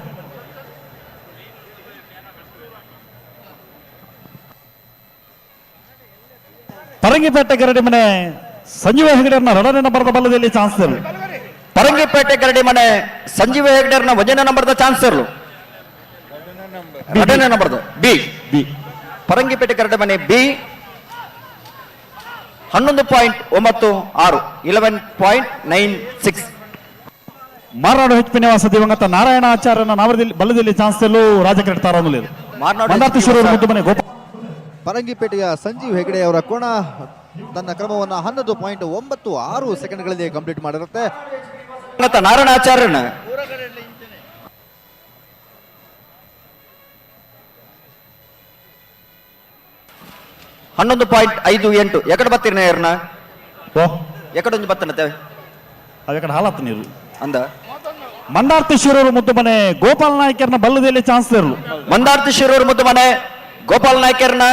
[SPEAKER 8] ಪರಂಗಿಪೇಟೆ ಗರಡಿ ಮನೆ ಸಂಜೀವ ಹೆಗಡೆಯರ್ನ 2ನೇ ನಂಬರ್ದ ಬಲದಲ್ಲಿ ಚಾನ್ಸ್ ಇರಲು
[SPEAKER 7] ಪರಂಗಿಪೇಟೆ ಗರಡಿ ಮನೆ ಸಂಜೀವ ಹೆಗಡೆಯರ್ನ 1ನೇ ನಂಬರ್ದ ಚಾನ್ಸ್ ಇರಲು 2ನೇ ನಂಬರ್ದ ಬಿ ಪರಂಗಿಪೇಟೆ ಗರಡಿ ಮನೆ ಬಿ 11.96 11.96.
[SPEAKER 8] ಮಾರ್ನಾಡು ಹೆಚ್ ನಿವಾಸ ದಿವಂಗತ ನಾರಾಯಣ ಆಚಾರ್ಯನ ನಾವರದಲ್ಲಿ ಬಲದಲ್ಲಿ ಚಾನ್ಸ್ ಎಲ್ಲೂ ರಾಜ ಕರೆಡ್ತಾರ ಅನ್ನೋದು ಮಂದಾರ್ತಿ ಶಿರೂರು ಮುದ್ದು ಮನೆ ಗೋಪಾಲ
[SPEAKER 23] ಪರಂಗಿಪೇಟೆಯ ಸಂಜೀವ್ ಹೆಗಡೆ ಅವರ ಕೋಣ ತನ್ನ ಕ್ರಮವನ್ನು 11.96 ಸೆಕೆಂಡ್ಗಳಲ್ಲಿ ಕಂಪ್ಲೀಟ್ ಮಾಡಿರುತ್ತೆ.
[SPEAKER 7] ನಾರಾಯಣಾಚಾರ್ಯನ 11.58 ಎಕಡೆ ಬತ್ತೀರ್ನ ಯಾರನ್ನ ಎಕಡೊಂದು ಬತ್ತನತ್ತೆ
[SPEAKER 8] ಅದಕ್ಕೆ ಹಾಲತ್ತ ನೀರು
[SPEAKER 7] ಅಂದ
[SPEAKER 8] ಮಂದಾರ್ತಿ ಶಿರೂರು ಮುದ್ದು ಮನೆ ಗೋಪಾಲ ನಾಯ್ಕರ್ನ ಬಲ್ಲದಲ್ಲಿ ಚಾನ್ಸ್ ಇರಲು
[SPEAKER 7] ಮಂದಾರ್ತಿ ಶಿರೂರು ಮುದ್ದು ಮನೆ ಗೋಪಾಲ ನಾಯ್ಕರ್ನ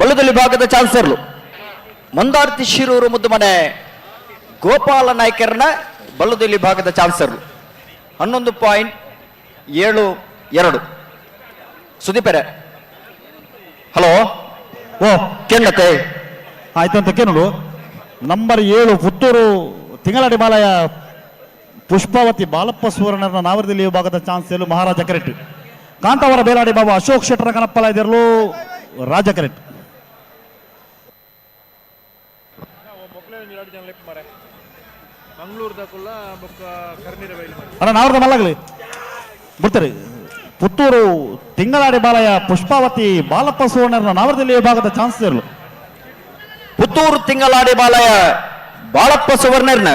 [SPEAKER 7] ಬಲ್ಲದಲ್ಲಿ ಭಾಗದ ಚಾನ್ಸ್ ಇರಲು ಮಂದಾರ್ತಿ ಶಿರೂರು ಮುದ್ದು ಮನೆ ಗೋಪಾಲ ನಾಯ್ಕರ್ನ ಬಲ್ಲದಲ್ಲಿ ಭಾಗದ ಚಾನ್ಸ್ ಇರಲು 11.72. ಸುದೀಪರೆ ಹಲೋ
[SPEAKER 8] ಓ
[SPEAKER 7] ಕೇಳತ್ತೆ
[SPEAKER 8] ಆಯ್ತು ಅಂತ ಕೇಳೋದು ನಂಬರ್ 7 ಪುತ್ತೂರು
[SPEAKER 3] ತಿಂಗಳಾಡಿ ಬಾಲಯ ಪುಷ್ಪಾವತಿ ಬಾಲಪ್ಪ ಸುವರ್ಣರ ನಾವರದಲ್ಲಿ ವಿಭಾಗದ ಚಾನ್ಸ್ ಮಹಾರಾಜ ಕರೆಕ್ಟ್. ಕಾಂತಾವರ ಬೇಲಾಡಿ ಬಾಬಾ ಅಶೋಕ್ ಶೆಟ್ಟರ ಕನಪ್ಪಲ ಇದಿರಲು ರಾಜ ಕರೆಕ್ಟ್. ಅಲ್ಲ ನಾವ್ರದ ಮಲ್ಲಾಗಲಿ ಬಿಡ್ತಾರೆ. ಪುತ್ತೂರು ತಿಂಗಳಾಡಿ ಬಾಲಯ ಪುಷ್ಪಾವತಿ ಬಾಲಪ್ಪ ಸುವರ್ಣರ ನಾವರದಲ್ಲಿ ವಿಭಾಗದ ಚಾನ್ಸ್ ಇರಲು.
[SPEAKER 7] ಪುತ್ತೂರು ತಿಂಗಳಾಡಿ ಬಾಲಯ ಬಾಳಪ್ಪ ಸುವರ್ಣರ್ನ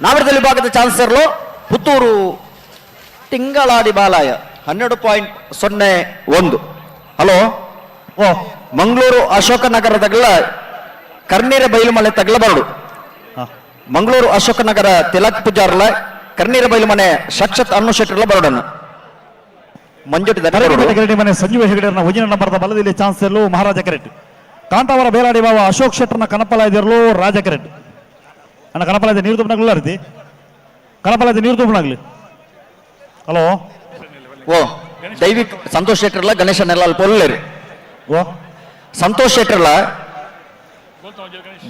[SPEAKER 7] ನಾವರದಲ್ಲಿ ವಿಭಾಗದ ಚಾನ್ಸ್ ಇರಲು. ಪುತ್ತೂರು ತಿಂಗಳಾಡಿ ಬಾಲಯ 12.01. ಹಲೋ
[SPEAKER 3] ಓ
[SPEAKER 7] ಮಂಗಳೂರು ಅಶೋಕನಗರ ತಗಲ ಕರ್ನೀರ ಬೈಲುಮನೆ ತಗಲ ಬರಡು. ಮಂಗಳೂರು ಅಶೋಕನಗರ ತಿಲಕ್ ಪೂಜಾರ್ಲ ಕರ್ನೀರ ಬೈಲುಮನೆ ಸಾಕ್ಷಾತ್ ಅನ್ನು ಶೆಟ್ಟರ್ಲ ಬರಡನ್ನು ಮಂಜುಟಿ
[SPEAKER 3] ಮನೆ ಸಂಜೀವ ಹೆಗಡೆಯರ್ನ ಉಜಿನ ನಂಬರ್ದ ಬಲದಲ್ಲಿ ಚಾನ್ಸ್ ಇರಲು ಮಹಾರಾಜ ಕರೆಕ್ಟ್. ಕಾಂತಾವರ ಬೇಲಾಡಿ ಬಾಬಾ ಅಶೋಕ್ ಶೆಟ್ಟರ್ನ ಕನಪಲ ಇದಿರಲು ರಾಜ ಕರೆಕ್ಟ್. ಅಣ್ಣ ಕನಪಲ ಇದೆ ನೀರು ತುಂಬನಾಗ್ಲಿಲ್ಲ ರೀತಿ ಕನಪಲ ಇದೆ ನೀರು ತುಂಬನಾಗ್ಲಿ. ಹಲೋ
[SPEAKER 7] ಓ ದೈವಿಕ್ ಸಂತೋಷ್ ಶೆಟ್ಟರ್ಲ ಗಣೇಶನೆಲ್ಲ ಅಲ್ಪ ಒಳ್ಳೆರಿ.
[SPEAKER 3] ಓ
[SPEAKER 7] ಸಂತೋಷ್ ಶೆಟ್ಟರ್ಲ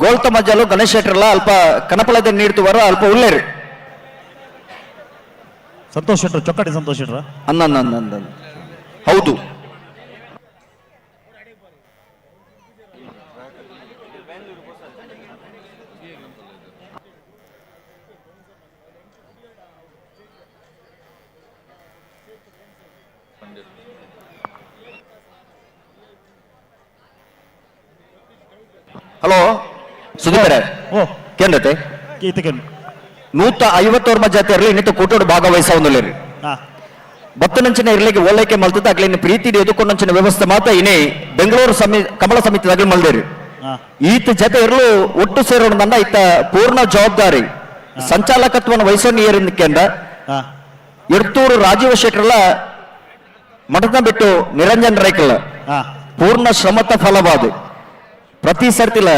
[SPEAKER 7] ಗೋಲ್ತ ಮಜ್ಜಲು ಗಣೇಶ್ ಶೆಟ್ಟರ್ಲ ಅಲ್ಪ ಕನಪಲದ ನೀಡ್ತು ಬರ ಅಲ್ಪ ಒಳ್ಳೆರಿ.
[SPEAKER 3] ಸಂತೋಷ್ ಶೆಟ್ಟರ್ ಚೊಕ್ಕಟಿ ಸಂತೋಷ್ ಶೆಟ್ಟರ
[SPEAKER 7] ಅಂದ ಹೌದು. ಹಲೋ ಸುದೀಪರೇ
[SPEAKER 3] ಓ
[SPEAKER 7] ಕೇಂದ್ರತೆ
[SPEAKER 3] ಕೀತಕನ್
[SPEAKER 7] 150 ಮಜ್ಜಾತಿ ಇರಲಿ ಇನ್ನಿತ್ತು ಕೂಟೋಡು ಭಾಗವಹಿಸೋದಿಲ್ಲ ರೀ. ಬತ್ತನಂಚಿನ ಇರ್ಲಿಕ್ಕೆ ಓಲೈಕೆ ಮಲ್ತದ ಆಗ್ಲಿ ಇನ್ನು ಪ್ರೀತಿ ಎದುಕೊಂಡಂಚಿನ ವ್ಯವಸ್ಥೆ ಮಾತ್ರ ಇನ್ನೇ ಬೆಂಗಳೂರು ಕಮಲ ಸಮಿತಿದಾಗಲಿ ಮಲ್ದೇರಿ. ಈತ ಜೊತೆ ಇರಲು ಒಟ್ಟು ಸೇರೋಣ ಇತ್ತ ಪೂರ್ಣ ಜವಾಬ್ದಾರಿ ಸಂಚಾಲಕತ್ವವನ್ನು ವಹಿಸೋನಿಯರಿಂದ ಎಡ್ತೂರು ರಾಜೀವ ಶೆಟ್ಟರ್ಲ ಮಠದ ಬಿಟ್ಟು ನಿರಂಜನ್ ರೈಕಲ್ ಪೂರ್ಣ ಶ್ರಮತ ಫಲವಾದ ಪ್ರತಿ ಸರ್ತಿಲ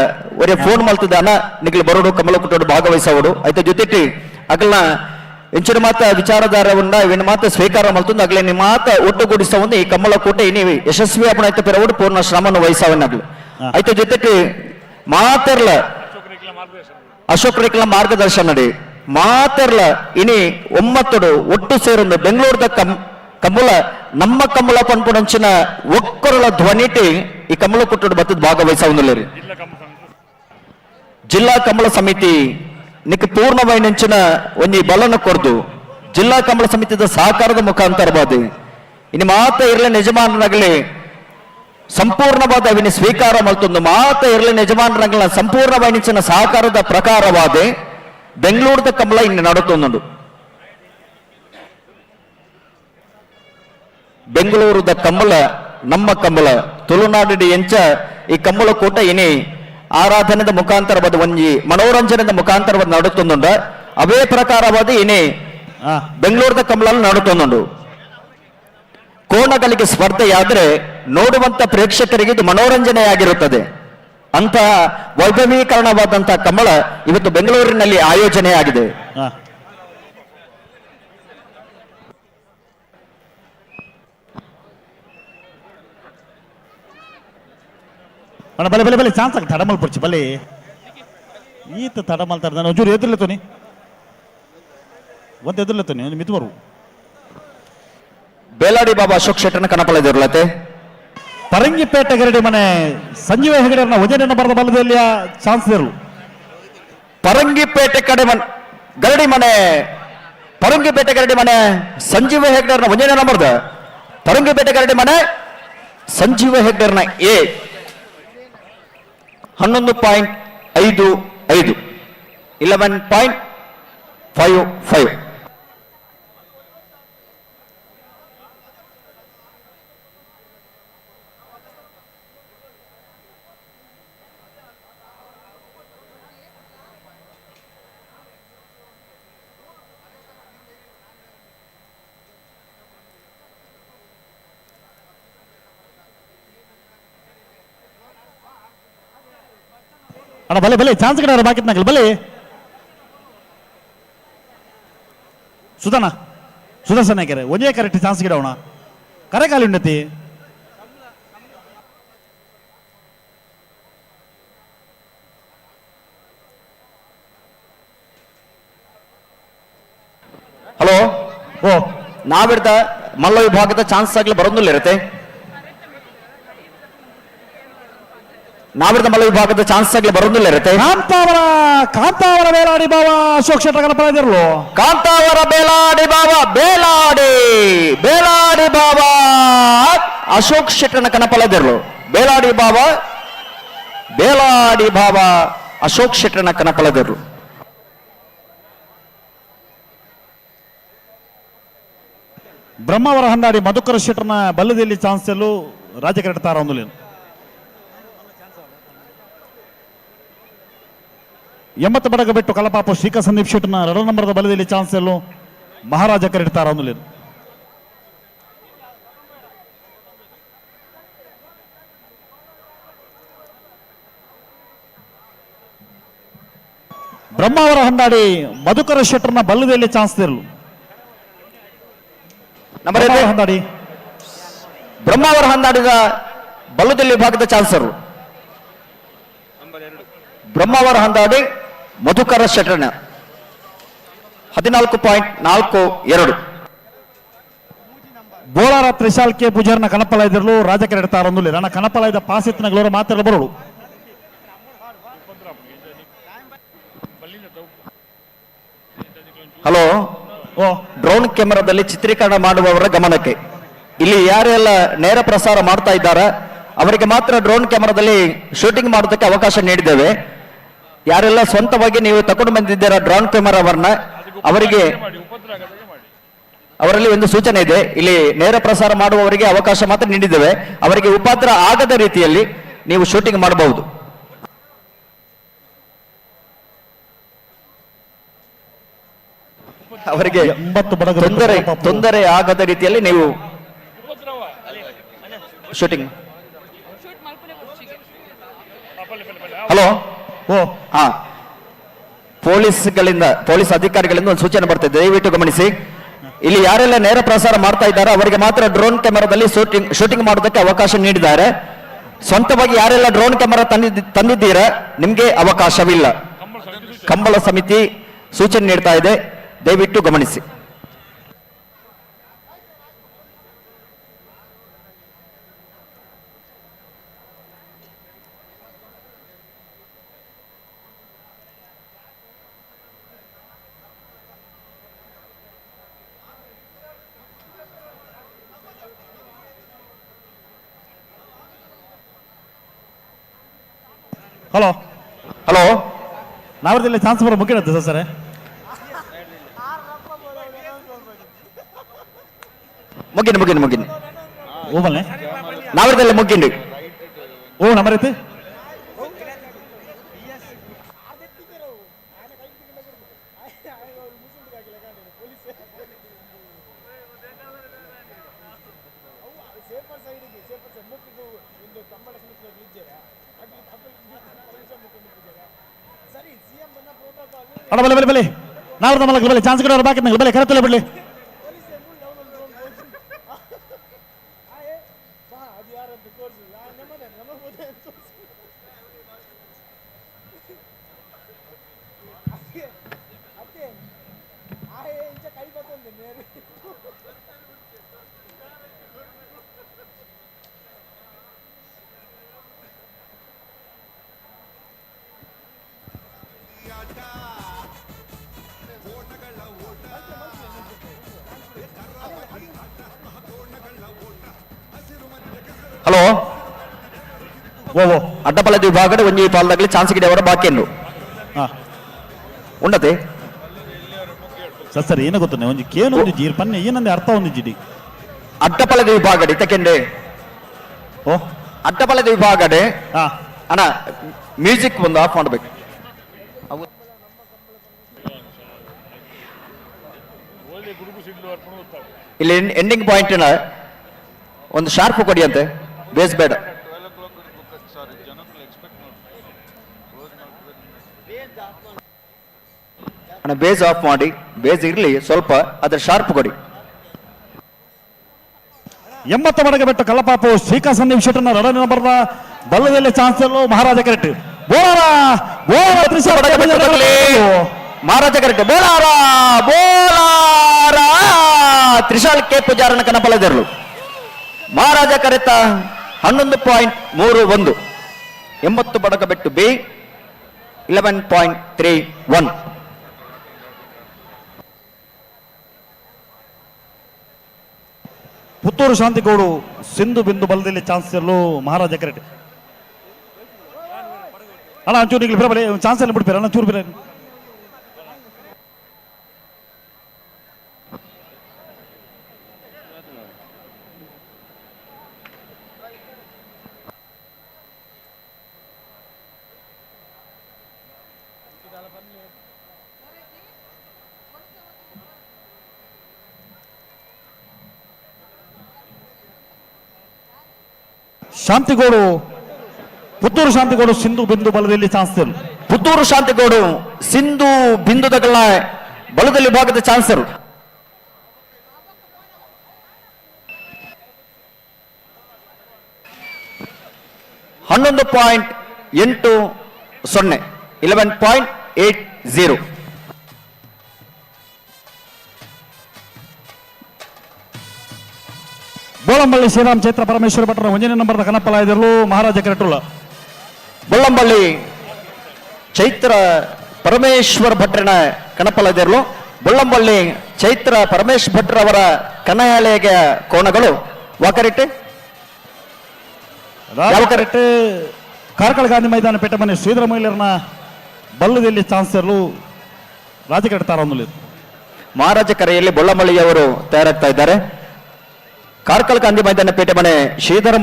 [SPEAKER 7] ಒರೇ ಫೋನ್ ಮಲ್ತದಾನ ನಿಗ್ಲಿ ಬರೋಡು ಕಮಲ ಕುಟೋಡು ಭಾಗವಹಿಸೋಡು ಆಯ್ತ ಜೊತೆಟಿ ಅಗಲ್ನ ಎಂಚಿನ ಮಾತ ವಿಚಾರಧಾರವನ್ನ ಇವಿನ ಮಾತ ಸ್ವೀಕಾರ ಮಲ್ತಂದು ಅಗ್ಲೆ ನಿಮ್ಮ ಮಾತ ಒಟ್ಟುಗೂಡಿಸವಂದು ಈ ಕಮಲ ಕೂಟ ಇನಿ ಯಶಸ್ವಿ ಅಪಣ ಆಯ್ತ ಪೆರವಡು ಪೂರ್ಣ ಶ್ರಮವನ್ನು ವಹಿಸವನ್ನಾಗ್ಲಿ ಆಯ್ತ ಜೊತೆಟಿ ಮಾತೆರ್ಲ ಅಶೋಕ್ ರೇಖಲ ಮಾರ್ಗದರ್ಶನ ನಡಿ ಮಾತೆರ್ಲ ಇನಿ ಒಮ್ಮತ್ತಡು ಒಟ್ಟು ಸೇರೊಂದು ಬೆಂಗಳೂರದ ಕಮಲ ನಮ್ಮ ಕಮಲ ಪನ್ಪುಡಂಚಿನ ಒಕ್ಕರಳ ಧ್ವನಿಟಿ ಈ ಕಮಲ ಕುಟ್ಟೋಡು ಬತ್ತದ ಭಾಗವಹಿಸವನ್ನಲ್ಲ ರೀ. ಜಿಲ್ಲಾ ಕಮಲ ಸಮಿತಿ ನಿಕ್ ಪೂರ್ಣವೈನಂಚಿನ ಒಂಜಿ ಬಲನ ಕೊರ್ದು ಜಿಲ್ಲಾ ಕಮಲ ಸಮಿತಿದ ಸಹಕಾರದ ಮುಖಾಂತರವಾದ ಇನ್ನು ಮಾತ ಇರಲಿ ಯಜಮಾನರಾಗಲಿ ಸಂಪೂರ್ಣವಾದ ಅವಿನ ಸ್ವೀಕಾರ ಮಲ್ತೊಂದು ಮಾತ ಇರಲಿ ಯಜಮಾನರಾಗಲ ಸಂಪೂರ್ಣವೈನಿಂಚಿನ ಸಹಕಾರದ ಪ್ರಕಾರವಾದ ಬೆಂಗಳೂರದ ಕಮಲ ಇನ್ನು ನಡುತ್ತೊಂದು ಬೆಂಗಳೂರದ ಕಮಲ ನಮ್ಮ ಕಮಲ ತುಳುನಾಡಿ ಎಂಚ ಈ ಕಮಲ ಕೂಟ ಇನಿ ಆರಾಧನೆದ ಮುಖಾಂತರವಾದ ಒಂಜಿ ಮನೋರಂಜನೆದ ಮುಖಾಂತರವಾದ ನಡುತ್ತೊಂದುಂಡ ಅವೇ ಪ್ರಕಾರವಾದ ಇನಿ ಬೆಂಗಳೂರದ ಕಮಲ ನಡುತ್ತೊಂದುಂಡು. ಕೋಣಗಳಿಗೆ ಸ್ಪರ್ಧೆಯಾದ್ರೆ ನೋಡುವಂತ ಪ್ರೇಕ್ಷಕರಿಗೆ ಇದು ಮನೋರಂಜನೆಯಾಗಿರುತ್ತದೆ. ಅಂತಹ ವೈಭವೀಕರಣವಾದಂತಹ ಕಮಲ ಇವತ್ತು ಬೆಂಗಳೂರಿನಲ್ಲಿ ಆಯೋಜನೆಯಾಗಿದೆ.
[SPEAKER 3] ಬಲೆ ಬಲೆ ಬಲೆ ಚಾನ್ಸ್ ಆಗ ತಡಮಲ್ ಪಡ್ಚಿ ಬಲೆ ಈತ ತಡಮಲ್ತಾರ ನಾನು ಒಂಚೂರು ಎದುರ್ಲತ್ತೋನಿ ಒಂದು ಎದುರ್ಲತ್ತೋನಿ ಒಂದು ಮಿತ್ ಬರು
[SPEAKER 7] ಬೇಲಾಡಿ ಬಾಬಾ ಅಶೋಕ್ ಶೆಟ್ಟರ್ನ ಕನಪಲ ಎದುರ್ಲತೆ
[SPEAKER 3] ಪರಂಗಿಪೇಟೆ ಗರಡಿ ಮನೆ ಸಂಜೀವ ಹೆಗಡೆಯರ್ನ ವಜನ ಬರದ ಬಲದಲ್ಲಿ ಚಾನ್ಸ್ ಇರಲು.
[SPEAKER 7] ಪರಂಗಿಪೇಟೆ ಕಡೆ ಗರಡಿ ಮನೆ ಪರಂಗಿಪೇಟೆ ಗರಡಿ ಮನೆ ಸಂಜೀವ ಹೆಗ್ಡರ್ನ ಒಂಜನೇ ನಂಬರ್ದ ಪರಂಗಿಪೇಟೆ ಗರಡಿ ಮನೆ ಸಂಜೀವ ಹೆಗ್ಡರ್ನ ಎ 11.55 11.55.
[SPEAKER 3] ಅಣ್ಣ ಬಲೆ ಬಲೆ ಚಾನ್ಸ್ ಕಡೆ ಅವ್ರ ಬಾಕಿತ್ನಾಗಲ್ಲ ಬಲೆ ಸುದರ್ಶನ ಕೆರೆ ಒಂದೇ ಕರೆಕ್ಟ್ ಚಾನ್ಸ್ ಗಿಡವಣ ಕರೆ ಕಾಲಿ ಉಂಡತಿ
[SPEAKER 7] ನಾವಿಡ್ದ ಮಲ್ಲ ವಿಭಾಗದ ಚಾನ್ಸ್ ಆಗ್ಲಿ ಬರೋದಿಲ್ಲ ಇರುತ್ತೆ. ನಾವಿಡ್ದ ಮಲ್ಲ ವಿಭಾಗದ ಚಾನ್ಸ್ ಆಗ್ಲಿ ಬರೋದಿಲ್ಲ ಇರುತ್ತೆ.
[SPEAKER 3] ಕಾಂತಾವರ ಬೇಲಾಡಿ ಬಾವ ಅಶೋಕ್ ಶೆಟ್ಟ ಕನಪಲ ಇದಿರಲು.
[SPEAKER 7] ಕಾಂತಾವರ ಬೇಲಾಡಿ ಬಾವ ಬೇಲಾಡಿ ಬಾವ ಅಶೋಕ್ ಶೆಟ್ಟನ ಕನಪಲ ಇದಿರಲು. ಬೇಲಾಡಿ ಬಾವ ಅಶೋಕ್ ಶೆಟ್ಟನ ಕನಪಲ ಇದಿರಲು.
[SPEAKER 3] ಬ್ರಹ್ಮಾವರ ಹಂದಾಡಿ ಮಧುಕರ ಶೆಟ್ಟರ್ನ ಬಲ್ಲದಲ್ಲಿ ಚಾನ್ಸ್ ಎಲ್ಲೂ ರಾಜ್ಯ ಕ್ರೀಡಾ ತಾರ ಒಂದು 80 ಬಡಗ ಬಿಟ್ಟು ಕಲಪಾಪು ಶ್ರೀಕಾ ಸಂದೀಪ್ ಶೆಟ್ಟರ್ನ 2 ನಂಬರ್ದ ಬಲದಲ್ಲಿ ಚಾನ್ಸ್ ಎಲ್ಲೂ ಮಹಾರಾಜ ಕ್ರೀಡಾ ತಾರ ಒಂದು ಬ್ರಹ್ಮಾವರ ಹಂದಾಡಿ ಮಧುಕರ ಶೆಟ್ಟರ್ನ ಬಲ್ಲದಲ್ಲಿ ಚಾನ್ಸ್ ಇರಲು.
[SPEAKER 7] ಬ್ರಹ್ಮಾವರ ಹಂದಾಡಿದ ಬಲ್ಲದಲ್ಲಿ ವಿಭಾಗದ ಚಾನ್ಸರು ಬ್ರಹ್ಮಾವರ ಹಂದಾಡಿ ಮಧುಕರ ಶೆಟ್ಟರ್ನ 14.42.
[SPEAKER 3] ಬೋಳಾರ ತ್ರಿಶಾಲ್ ಕೆ ಪೂಜಾರ್ನ ಕನಪಲ ಇದ್ರಲು ರಾಜ ಕ್ರೀಡಾ ತಾರ ಒಂದು ರಣ ಕನಪಲ ಇದ್ದ ಪಾಸಿತ್ನ ಗ್ಲೋರ ಮಾತ್ರ ಬರೋಳು.
[SPEAKER 7] ಹಲೋ, ಡ್ರೋನ್ ಕ್ಯಾಮೆರಾದಲ್ಲಿ ಚಿತ್ರೀಕರಣ ಮಾಡುವವರ ಗಮನಕ್ಕೆ, ಇಲ್ಲಿ ಯಾರೆಲ್ಲ ನೇರ ಪ್ರಸಾರ ಮಾಡ್ತಾ ಇದ್ದಾರೆ ಅವರಿಗೆ ಮಾತ್ರ ಡ್ರೋನ್ ಕ್ಯಾಮೆರಾದಲ್ಲಿ ಶೂಟಿಂಗ್ ಮಾಡೋದಕ್ಕೆ ಅವಕಾಶ ನೀಡಿದ್ದೇವೆ. ಯಾರೆಲ್ಲ ಸ್ವಂತವಾಗಿ ನೀವು ತಗೊಂಡು ಬಂದಿದ್ದೀರಾ ಡ್ರೋನ್ ಕ್ಯಾಮೆರಾವನ್ನ, ಅವರಲ್ಲಿ ಒಂದು ಸೂಚನೆ ಇದೆ. ಇಲ್ಲಿ ನೇರ ಪ್ರಸಾರ ಮಾಡುವವರಿಗೆ ಅವಕಾಶ ಮಾತ್ರ ನೀಡಿದ್ದೇವೆ. ಅವರಿಗೆ ಉಪದ್ರ ಆಗದ ರೀತಿಯಲ್ಲಿ ನೀವು ಶೂಟಿಂಗ್ ಮಾಡಬಹುದು. ಅವರಿಗೆ ತೊಂದರೆ ಆಗದ ರೀತಿಯಲ್ಲಿ ನೀವು ಶೂಟಿಂಗ್. ಹಲೋ, ಪೊಲೀಸ್ ಅಧಿಕಾರಿಗಳಿಂದ ಒಂದು ಸೂಚನೆ ಬರ್ತಿದೆ, ದಯವಿಟ್ಟು ಗಮನಿಸಿ. ಇಲ್ಲಿ ಯಾರೆಲ್ಲ ನೇರ ಪ್ರಸಾರ ಮಾಡ್ತಾ ಇದ್ದಾರೆ ಅವರಿಗೆ ಮಾತ್ರ ಡ್ರೋನ್ ಕ್ಯಾಮೆರಾದಲ್ಲಿ ಶೂಟಿಂಗ್ ಮಾಡೋದಕ್ಕೆ ಅವಕಾಶ ನೀಡಿದ್ದಾರೆ. ಸ್ವಂತವಾಗಿ ಯಾರೆಲ್ಲ ಡ್ರೋನ್ ಕ್ಯಾಮೆರಾ ತಂದಿದ್ದೀರಾ ನಿಮ್ಗೆ ಅವಕಾಶವಿಲ್ಲ. ಕಂಬಳ ಸಮಿತಿ ಸೂಚನೆ ನೀಡ್ತಾ ಇದೆ, ದಯವಿಟ್ಟು ಗಮನಿಸಿ.
[SPEAKER 3] ಹಲೋ
[SPEAKER 7] ಹಲೋ,
[SPEAKER 3] ನಾವಲ್ಲಿ ಚಾನ್ಸ್ ಬರೋ ಮುಗಿರುತ್ತೆ ಸರ್.
[SPEAKER 7] ಮುಗಿನ್ ನಾವರದಲ್ಲೇ ಮುಗಿನ್ರಿ.
[SPEAKER 3] ಓ ನಂಬರ್ ಐತಿ. ಅಡ ಬಲೆ ಬಲೆ ಬಲೆ ನಾವ್ರದ ಮಲಗ ಬಲೆ ಚಾನ್ಸ್ ಕೊಡೋರು ಬಾಕಿ ನಂಗೆ ಬಲೆ ಕರೆತಲ್ಲ ಬಿಡ್ಲಿ.
[SPEAKER 7] ಹಲೋ, ಅಡ್ಡಪಲ್ಲದ ವಿಭಾಗದ ಒಂಜಿ ಪಾಲ್ದಾಗಲಿ ಚಾನ್ಸ್ ಗಿಡ ಅವರ ಬಾಕಿ ಉಂಡತೆ
[SPEAKER 3] ಸರ್ ಏನು ಗೊತ್ತ ಒಂಜಿ ಕೇನು ಒಂದು ಜೀರ್ ಪನ್ನೆ ಏನಂದೆ ಅರ್ಥ ಒಂದು ಜಿಡಿ
[SPEAKER 7] ಅಡ್ಡಪಲ್ಲದ ವಿಭಾಗಡೆ ತಕೆಂಡೆ. ಓ ಅಡ್ಡಪಲ್ಲದ ವಿಭಾಗಡೆ ಅಣ್ಣ ಮ್ಯೂಸಿಕ್ ಒಂದು ಆಫ್ ಮಾಡಬೇಕು. ಇಲ್ಲಿ ಎಂಡಿಂಗ್ ಪಾಯಿಂಟ್ ಒಂದು ಶಾರ್ಪ್ ಕೊಡಿ ಅಂತೆ, ಬೇಸ್ ಬೇಡ. ಅಣ್ಣ ಬೇಸ್ ಆಫ್ ಮಾಡಿ, ಬೇಸ್ ಇರಲಿ ಸ್ವಲ್ಪ, ಅದರ ಶಾರ್ಪ್ ಕೊಡಿ.
[SPEAKER 3] 80 ಬಡಗ ಬೆಟ್ಟು ಕಲಪಾಪು ಶ್ರೀಕಾ ಸಂದೀಪ್ ಶೆಟ್ಟರ್ನ 2 ನಂಬರ್ನ ಬಲ್ಲದಲ್ಲಿ ಚಾನ್ಸ್ ಎಲ್ಲೋ Maharaja correct.
[SPEAKER 7] Maharaja correct. Bolara Trishal K ಪೂಜಾರನ ಕನಪಲದೆರಳು ಮಹಾರಾಜ ಕರೆತ 11.31 80 ಬಡಕ ಬೆಟ್ಟು ಬಿ 11.31.
[SPEAKER 8] ಪುತ್ತೂರು ಶಾಂತಿಗೌಡು ಸಿಂಧು ಬಿಂದು ಬಲದಲ್ಲಿ ಚಾನ್ಸ್ ಇರಲು ಮಹಾರಾಜ ಕರೆಟ್ ಅಣ್ಣ ಒಂಚೂರು ಈಗ ಬರಬಲೆ ಚಾನ್ಸ್ ಎಲ್ಲ ಬಿಡ್ಬೇರ ಅಣ್ಣ ಚೂರು ಬೇರೆ ಶಾಂತಿಗೌಡು ಪುತ್ತೂರು ಶಾಂತಿಗೌಡು ಸಿಂಧು ಬಿಂದು ಬಲದಲ್ಲಿ ಚಾನ್ಸ್ ಇರಲು
[SPEAKER 7] ಪುತ್ತೂರು ಶಾಂತಿಗೌಡು ಸಿಂಧು ಬಿಂದುದಗಳ ಬಲದಲ್ಲಿ ಭಾಗದ ಚಾನ್ಸರು 11.80 11.80.
[SPEAKER 8] ಬೋಳಂಬಳ್ಳಿ ಶ್ರೀರಾಮ್ ಚೈತ್ರ ಪರಮೇಶ್ವರ ಭಟ್ರ 1ನೇ ನಂಬರ್ದ ಕನಪಲಾಯದಲ್ಲೂ ಮಹಾರಾಜ ಕೆರಟುಲ್ಲ
[SPEAKER 7] ಬೊಳ್ಳಂಬಳ್ಳಿ ಚೈತ್ರ ಪರಮೇಶ್ವರ ಭಟ್ರನ ಕಣಪಲದಿರಲು ಬೊಳ್ಳಂಬಳ್ಳಿ ಚೈತ್ರ ಪರಮೇಶ್ ಭಟ್ರವರ ಕನ್ನಯಾಳೆಗೆ ಕೋಣಗಳು ವಾಕರಿಟ್ಟೆ
[SPEAKER 8] ರಾಜಕರೆಟ್ಟೆ ಕಾರ್ಕಳ ಗಾಂಧಿ ಮೈದಾನ ಪೇಟೆ ಮನೆ ಶ್ರೀಧರ ಮಹಿಳೆಯರನ್ನ ಬಲ್ಲದಲ್ಲಿ ಚಾನ್ಸ್ ಇರಲು ರಾಜಕರೆಟ್ಟ ತಾರೊಂದು
[SPEAKER 7] ಮಹಾರಾಜ ಕರೆಯಲ್ಲಿ ಬೊಳ್ಳಂಬಳ್ಳಿಯವರು ತಯಾರಾಗ್ತಾ ಇದ್ದಾರೆ. ಕಾರ್ಕಳ ಗಾಂಧಿ ಮೈದಾನ ಪೇಟೆ ಮನೆ ಶ್ರೀಧರ